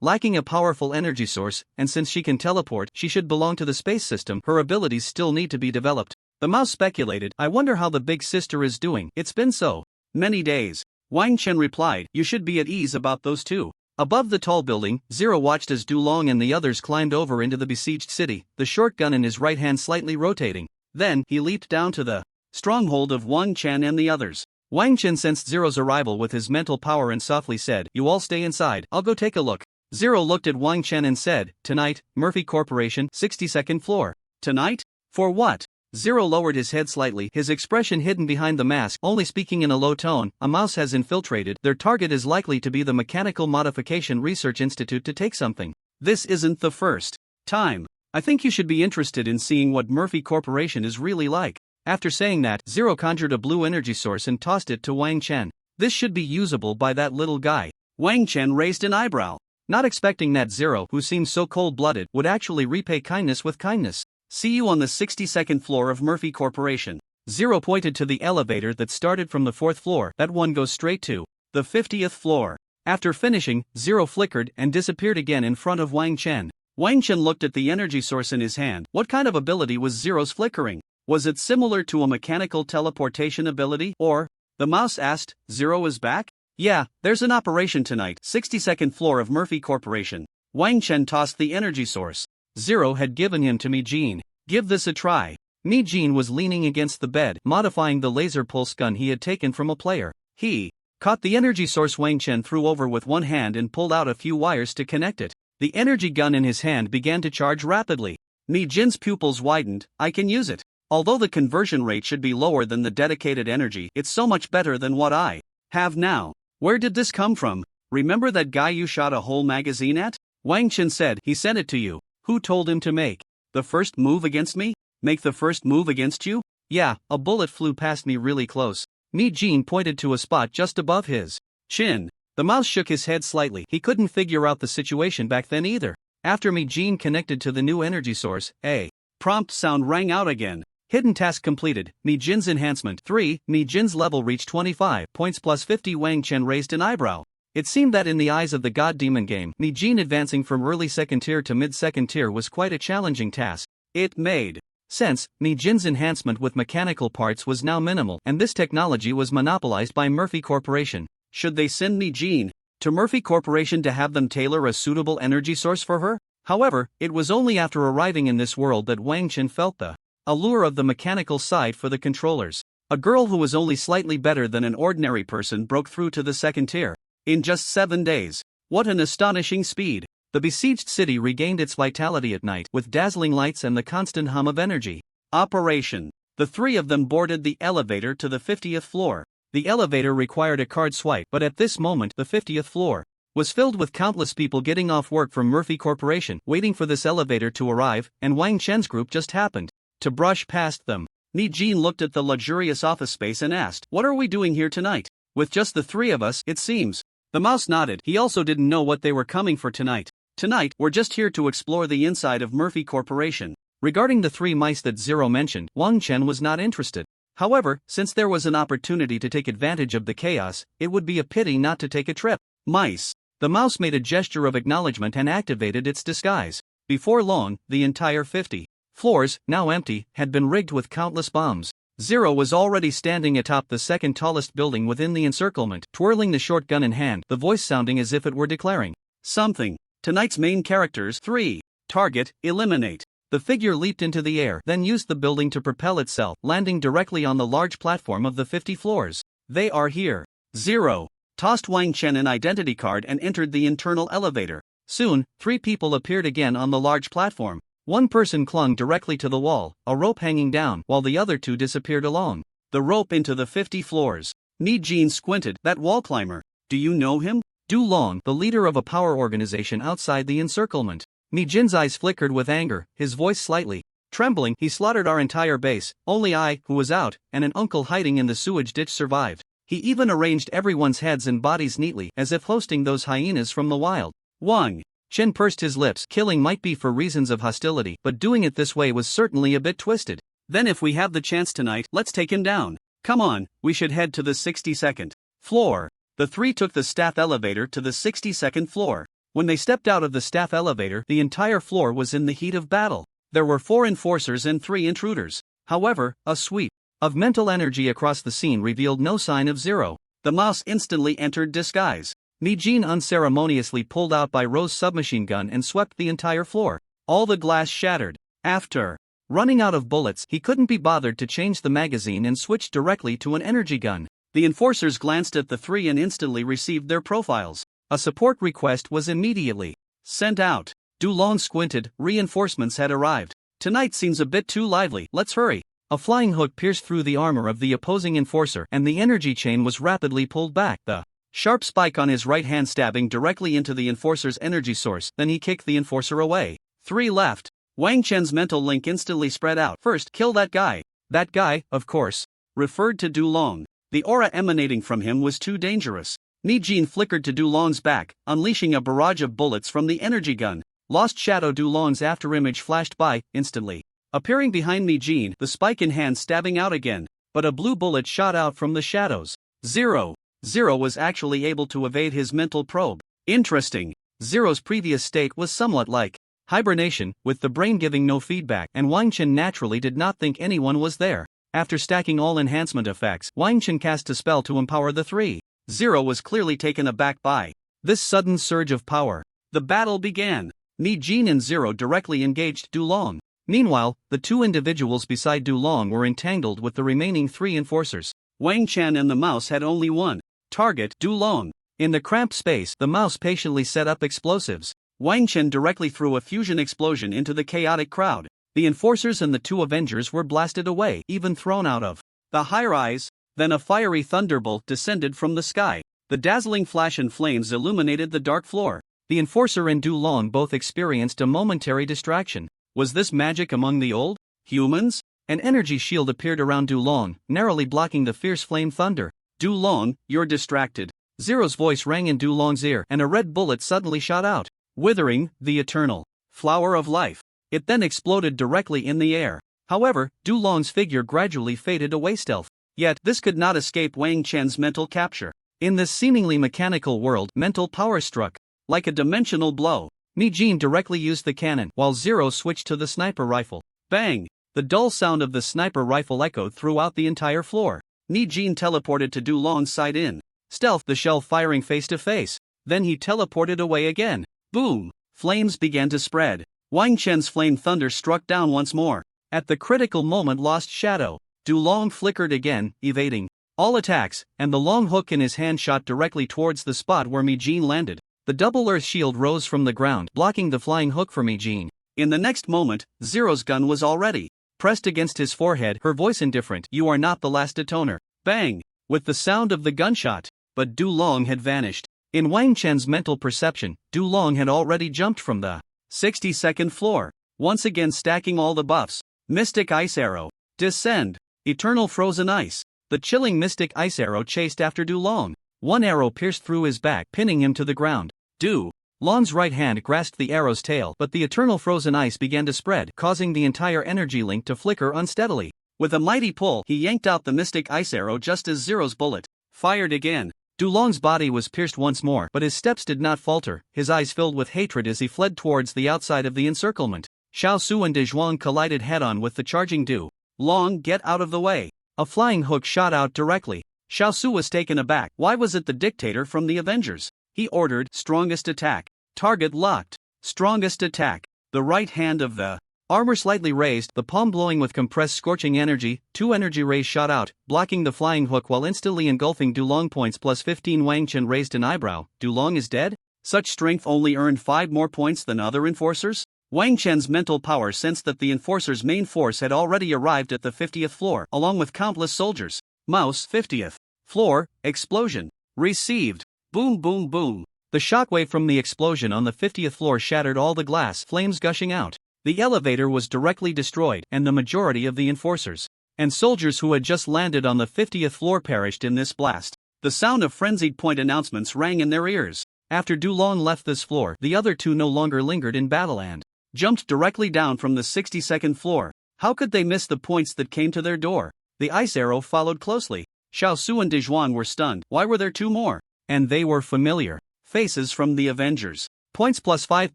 Lacking a powerful energy source, and since she can teleport, she should belong to the space system. Her abilities still need to be developed. The mouse speculated. I wonder how the big sister is doing. It's been so many days. Wang Chen replied. You should be at ease about those two. Above the tall building, Zero watched as Dulong and the others climbed over into the besieged city, the short gun in his right hand slightly rotating. Then, he leaped down to the stronghold of Wang Chen and the others. Wang Chen sensed Zero's arrival with his mental power and softly said, You all stay inside, I'll go take a look. Zero looked at Wang Chen and said, Tonight, Murphy Corporation, 62nd floor. Tonight? For what? Zero lowered his head slightly, his expression hidden behind the mask, only speaking in a low tone. A mouse has infiltrated. Their target is likely to be the Mechanical Modification Research Institute to take something. This isn't the first time. I think you should be interested in seeing what Murphy Corporation is really like. After saying that, Zero conjured a blue energy source and tossed it to Wang Chen. This should be usable by that little guy. Wang Chen raised an eyebrow, not expecting that Zero, who seems so cold-blooded, would actually repay kindness with kindness. See you on the 62nd floor of Murphy Corporation. Zero pointed to the elevator that started from the 4th floor. That one goes straight to the 50th floor. After finishing, Zero flickered and disappeared again in front of Wang Chen. Wang Chen looked at the energy source in his hand. What kind of ability was Zero's flickering? Was it similar to a mechanical teleportation ability? Or? The mouse asked. Zero is back? Yeah, there's an operation tonight. 62nd floor of Murphy Corporation. Wang Chen tossed the energy source Zero had given him to Mage. Give this a try. Mage was leaning against the bed, modifying the laser pulse gun he had taken from a player. He caught the energy source Wang Chen threw over with one hand and pulled out a few wires to connect it. The energy gun in his hand began to charge rapidly. Mage's pupils widened. I can use it. Although the conversion rate should be lower than the dedicated energy, it's so much better than what I have now. Where did this come from? Remember that guy you shot a whole magazine at? Wang Chen said. He sent it to you. Who told him to make the first move against me? Make the first move against you? Yeah, a bullet flew past me really close. Mage pointed to a spot just above his chin. The mouse shook his head slightly. He couldn't figure out the situation back then either. After Mage connected to the new energy source, a prompt sound rang out again. Hidden task completed. Mage's enhancement 3. Mage's level reached 25 points plus 50. Wang Chen raised an eyebrow. It seemed that in the eyes of the God Demon game, Mage advancing from early second tier to mid second tier was quite a challenging task. It made sense. Mage's enhancement with mechanical parts was now minimal, and this technology was monopolized by Murphy Corporation. Should they send Mage to Murphy Corporation to have them tailor a suitable energy source for her? However, it was only after arriving in this world that Wang Chen felt the allure of the mechanical side for the controllers. A girl who was only slightly better than an ordinary person broke through to the second tier. In just 7 days. What an astonishing speed. The besieged city regained its vitality at night with dazzling lights and the constant hum of energy. Operation. The three of them boarded the elevator to the 50th floor. The elevator required a card swipe, but at this moment the 50th floor was filled with countless people getting off work from Murphy Corporation, waiting for this elevator to arrive, and Wang Chen's group just happened to brush past them. Mage looked at the luxurious office space and asked, What are we doing here tonight? With just the three of us, it seems. The mouse nodded. He also didn't know what they were coming for tonight. Tonight, we're just here to explore the inside of Murphy Corporation. Regarding the 3 mice that Zero mentioned, Wang Chen was not interested. However, since there was an opportunity to take advantage of the chaos, it would be a pity not to take a trip. Mice. The mouse made a gesture of acknowledgement and activated its disguise. Before long, the entire 50 floors, now empty, had been rigged with countless bombs. Zero was already standing atop the second tallest building within the encirclement, twirling the short gun in hand, the voice sounding as if it were declaring something. Tonight's main characters 3. Target, eliminate. The figure leaped into the air, then used the building to propel itself, landing directly on the large platform of the 50 floors. They are here. Zero tossed Wang Chen an identity card and entered the internal elevator. Soon, 3 people appeared again on the large platform. One person clung directly to the wall, a rope hanging down, while the other 2 disappeared along the rope into the 50 floors. Mage squinted. That wall climber. Do you know him? Du Long, the leader of a power organization outside the encirclement. Mage's eyes flickered with anger, his voice slightly trembling. He slaughtered our entire base. Only I, who was out, and an uncle hiding in the sewage ditch survived. He even arranged everyone's heads and bodies neatly, as if hosting those hyenas from the wild. Wang Chen pursed his lips. Killing might be for reasons of hostility, but doing it this way was certainly a bit twisted. Then if we have the chance tonight, let's take him down. Come on, we should head to the 62nd floor. The three took the staff elevator to the 62nd floor. When they stepped out of the staff elevator, the entire floor was in the heat of battle. There were 4 enforcers and 3 intruders. However, a sweep of mental energy across the scene revealed no sign of Zero. The mouse instantly entered disguise. Mage unceremoniously pulled out by Rose's submachine gun and swept the entire floor. All the glass shattered. After running out of bullets, he couldn't be bothered to change the magazine and switched directly to an energy gun. The enforcers glanced at the three and instantly received their profiles. A support request was immediately sent out. Dulong squinted. Reinforcements had arrived. Tonight seems a bit too lively, let's hurry. A flying hook pierced through the armor of the opposing enforcer and the energy chain was rapidly pulled back. The sharp spike on his right hand stabbing directly into the enforcer's energy source, then he kicked the enforcer away. 3 left. Wang Chen's mental link instantly spread out. First, kill that guy. That guy, of course, referred to Dulong. The aura emanating from him was too dangerous. Mage flickered to Dulong's back, unleashing a barrage of bullets from the energy gun. Lost shadow. Dulong's afterimage flashed by, instantly appearing behind Mage, the spike in hand stabbing out again, but a blue bullet shot out from the shadows. Zero was actually able to evade his mental probe. Interesting. Zero's previous state was somewhat like hibernation, with the brain giving no feedback, and Wang Chen naturally did not think anyone was there. After stacking all enhancement effects, Wang Chen cast a spell to empower the three. Zero was clearly taken aback by this sudden surge of power. The battle began. Mage and Zero directly engaged Dulong. Meanwhile, the 2 individuals beside Dulong were entangled with the remaining 3 enforcers. Wang Chen and the mouse had only one target, Dulong. In the cramped space, the mouse patiently set up explosives. Wang Chen directly threw a fusion explosion into the chaotic crowd. The enforcers and the 2 avengers were blasted away, even thrown out of the high-rise. Then a fiery thunderbolt descended from the sky. The dazzling flash and flames illuminated the dark floor. The enforcer and Dulong both experienced a momentary distraction. Was this magic among the old humans? An energy shield appeared around Dulong, narrowly blocking the fierce flame thunder. Dulong, you're distracted. Zero's voice rang in Dulong's ear, and a red bullet suddenly shot out, withering the eternal flower of life. It then exploded directly in the air. However, Dulong's figure gradually faded away stealth. Yet, this could not escape Wang Chen's mental capture. In this seemingly mechanical world, mental power struck like a dimensional blow. Mage directly used the cannon, while Zero switched to the sniper rifle. Bang! The dull sound of the sniper rifle echoed throughout the entire floor. Mage teleported to Dulong's side in stealth, the shell firing face to face. Then he teleported away again. Boom! Flames began to spread. Wang Chen's flame thunder struck down once more. At the critical moment, lost shadow. Dulong flickered again, evading all attacks, and the long hook in his hand shot directly towards the spot where Mage landed. The double earth shield rose from the ground, blocking the flying hook for Mage. In the next moment, Zero's gun was already pressed against his forehead, her voice indifferent. You are not the last detoner. Bang! With the sound of the gunshot. But Dulong had vanished. In Wang Chen's mental perception, Dulong had already jumped from the 62nd floor, once again stacking all the buffs. Mystic Ice Arrow. Descend. Eternal Frozen Ice. The chilling Mystic Ice Arrow chased after Dulong. One arrow pierced through his back, pinning him to the ground. Dulong's right hand grasped the arrow's tail, but the eternal frozen ice began to spread, causing the entire energy link to flicker unsteadily. With a mighty pull, he yanked out the Mystic Ice Arrow just as Zero's bullet fired again. Dulong's body was pierced once more, but his steps did not falter, his eyes filled with hatred as he fled towards the outside of the encirclement. Xiao Su and De Zhuang collided head-on with the charging Dulong. Get out of the way. A flying hook shot out directly. Xiao Su was taken aback. Why was it the dictator from the Avengers? He ordered, strongest attack. Target locked. Strongest attack. The right hand of the armor slightly raised, the palm glowing with compressed scorching energy. 2 energy rays shot out, blocking the flying hook while instantly engulfing Dulong. Points plus 15. Wang Chen raised an eyebrow. Dulong is dead? Such strength only earned 5 more points than other enforcers? Wang Chen's mental power sensed that the enforcer's main force had already arrived at the 50th floor, along with countless soldiers. Mouse, 50th floor, explosion. Received. Boom boom boom. The shockwave from the explosion on the 50th floor shattered all the glass, flames gushing out. The elevator was directly destroyed, and the majority of the enforcers and soldiers who had just landed on the 50th floor perished in this blast. The sound of frenzied point announcements rang in their ears. After Dulong left this floor, the other two no longer lingered in battle and jumped directly down from the 62nd floor. How could they miss the points that came to their door? The ice arrow followed closely. Xiaosu and Dejuan were stunned. Why were there two more? And they were familiar faces from the Avengers. Points plus 5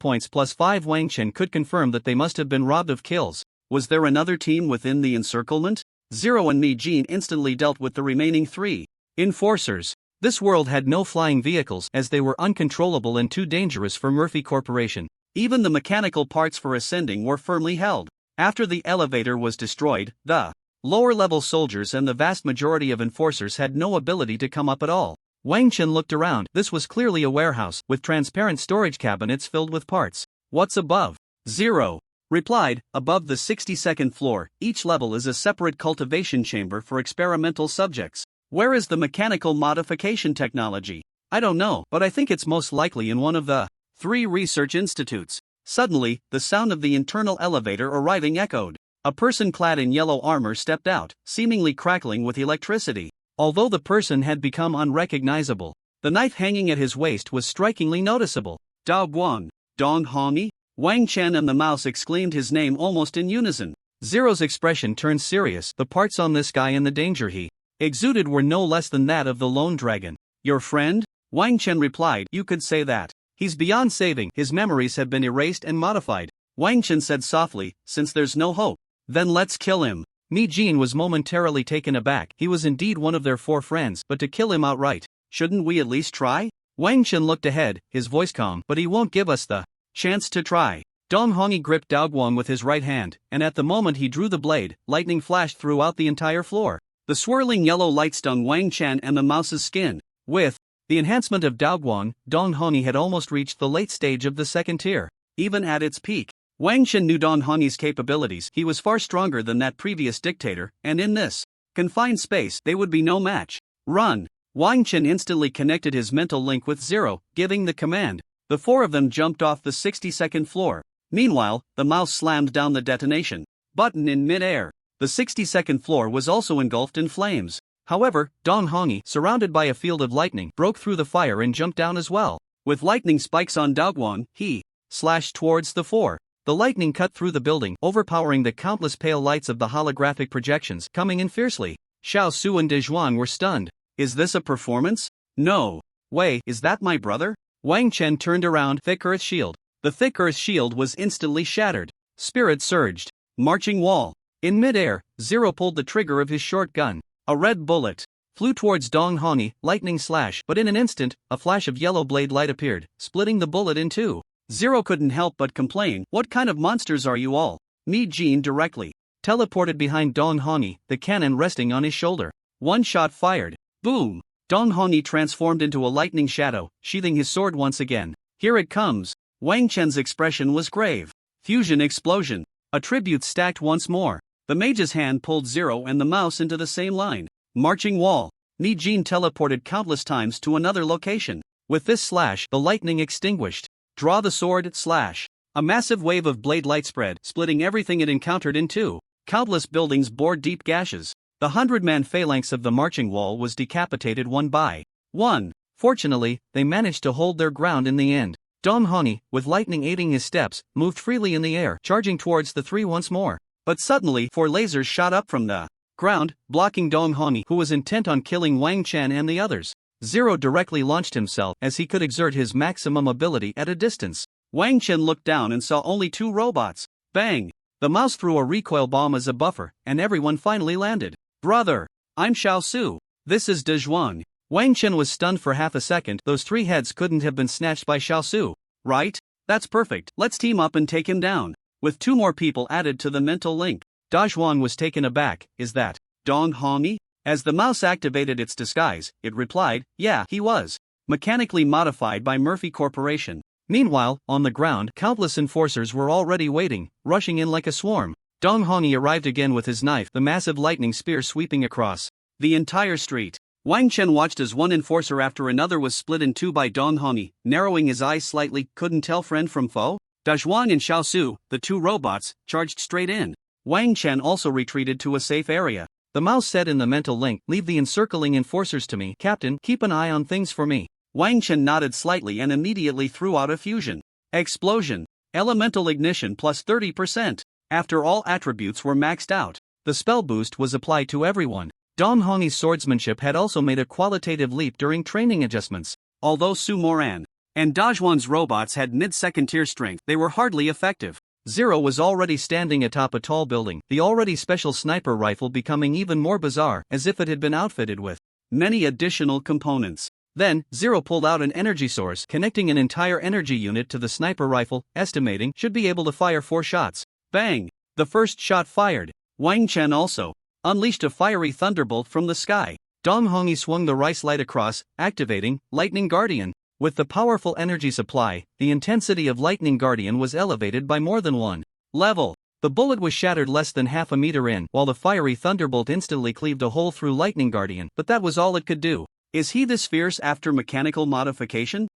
points plus 5. Wang Chen could confirm that they must have been robbed of kills. Was there another team within the encirclement? Zero and Mage instantly dealt with the remaining three enforcers. This world had no flying vehicles as they were uncontrollable and too dangerous for Murphy Corporation. Even the mechanical parts for ascending were firmly held. After the elevator was destroyed, the lower-level soldiers and the vast majority of enforcers had no ability to come up at all. Wang Chen looked around. This was clearly a warehouse, with transparent storage cabinets filled with parts. What's above? Zero replied. Above the 62nd floor, each level is a separate cultivation chamber for experimental subjects. Where is the mechanical modification technology? I don't know, but I think it's most likely in one of the 3 research institutes. Suddenly, the sound of the internal elevator arriving echoed. A person clad in yellow armor stepped out, seemingly crackling with electricity. Although the person had become unrecognizable, the knife hanging at his waist was strikingly noticeable. Dao Guang, Dong Hongi? Wang Chen and the mouse exclaimed his name almost in unison. Zero's expression turned serious. The parts on this guy and the danger he exuded were no less than that of the lone dragon. Your friend? Wang Chen replied. You could say that. He's beyond saving. His memories have been erased and modified. Wang Chen said softly, since there's no hope, then let's kill him. Mi Jin was momentarily taken aback. He was indeed one of their 4 friends, but to kill him outright, shouldn't we at least try? Wang Chen looked ahead, his voice calm. But he won't give us the chance to try. Dong Hongi gripped Dao Guang with his right hand, and at the moment he drew the blade, lightning flashed throughout the entire floor. The swirling yellow light stung Wang Chen and the mouse's skin. With the enhancement of Dao Guang, Dong Hongi had almost reached the late stage of the 2nd tier. Even at its peak, Wang Chen knew Dong Hongi's capabilities. He was far stronger than that previous dictator, and in this confined space, they would be no match. Run! Wang Chen instantly connected his mental link with Zero, giving the command. The 4 of them jumped off the 62nd floor. Meanwhile, the mouse slammed down the detonation button in mid-air. The 62nd floor was also engulfed in flames. However, Dong Hongi, surrounded by a field of lightning, broke through the fire and jumped down as well. With lightning spikes on Dao Guang, he slashed towards the 4. The lightning cut through the building, overpowering the countless pale lights of the holographic projections, coming in fiercely. Xiaosu and Dejuan were stunned. Is this a performance? No way. Is that my brother? Wang Chen turned around. Thick earth shield. The thick earth shield was instantly shattered. Spirit surged. Marching wall. In midair, Zero pulled the trigger of his short gun. A red bullet flew towards Dong Hongi, lightning slash, but in an instant, a flash of yellow blade light appeared, splitting the bullet in 2. Zero couldn't help but complain. What kind of monsters are you all? Mi Jin directly teleported behind Dong Hongi, the cannon resting on his shoulder. One shot fired. Boom! Dong Hongi transformed into a lightning shadow, sheathing his sword once again. Here it comes. Wang Chen's expression was grave. Fusion explosion. Attributes stacked once more. The mage's hand pulled Zero and the mouse into the same line. Marching wall. Mi Jin teleported countless times to another location. With this slash, the lightning extinguished. Draw the sword, slash. A massive wave of blade light spread, splitting everything it encountered in 2. Countless buildings bore deep gashes. The 100-man phalanx of the marching wall was decapitated one by one. Fortunately, they managed to hold their ground in the end. Dong Hongi, with lightning aiding his steps, moved freely in the air, charging towards the 3 once more. But suddenly, 4 lasers shot up from the ground, blocking Dong Hongi, who was intent on killing Wang Chen and the others. Zero directly launched himself, as he could exert his maximum ability at a distance. Wang Chen looked down and saw only 2 robots. Bang! The mouse threw a recoil bomb as a buffer, and everyone finally landed. Brother! I'm Xiaosu. This is Dejuan. Wang Chen was stunned for half a second. Those 3 heads couldn't have been snatched by Xiaosu, right? That's perfect. Let's team up and take him down. With 2 more people added to the mental link, Dajuan was taken aback. Is that Dong Hongi? As the mouse activated its disguise, it replied, yeah, he was. Mechanically modified by Murphy Corporation. Meanwhile, on the ground, countless enforcers were already waiting, rushing in like a swarm. Dong Hongi arrived again with his knife, the massive lightning spear sweeping across the entire street. Wang Chen watched as one enforcer after another was split in 2 by Dong Hongi, narrowing his eyes slightly. Couldn't tell friend from foe? Dajuan and Xiaosu, the 2 robots, charged straight in. Wang Chen also retreated to a safe area. The mouse said in the mental link, leave the encircling enforcers to me. Captain, keep an eye on things for me. Wang Chen nodded slightly and immediately threw out a fusion. Explosion. Elemental ignition plus 30%. After all attributes were maxed out, the spell boost was applied to everyone. Dong Hongyi's swordsmanship had also made a qualitative leap during training adjustments. Although Su Moran and Dajwan's robots had mid-second tier strength, they were hardly effective. Zero was already standing atop a tall building, the already special sniper rifle becoming even more bizarre, as if it had been outfitted with many additional components. Then, Zero pulled out an energy source connecting an entire energy unit to the sniper rifle, estimating should be able to fire 4 shots. Bang! The first shot fired. Wang Chen also unleashed a fiery thunderbolt from the sky. Dong Hongyi swung the rice light across, activating Lightning Guardian. With the powerful energy supply, the intensity of Lightning Guardian was elevated by more than 1 level. The bullet was shattered less than half a meter in, while the fiery thunderbolt instantly cleaved a hole through Lightning Guardian, but that was all it could do. Is he this fierce after mechanical modification?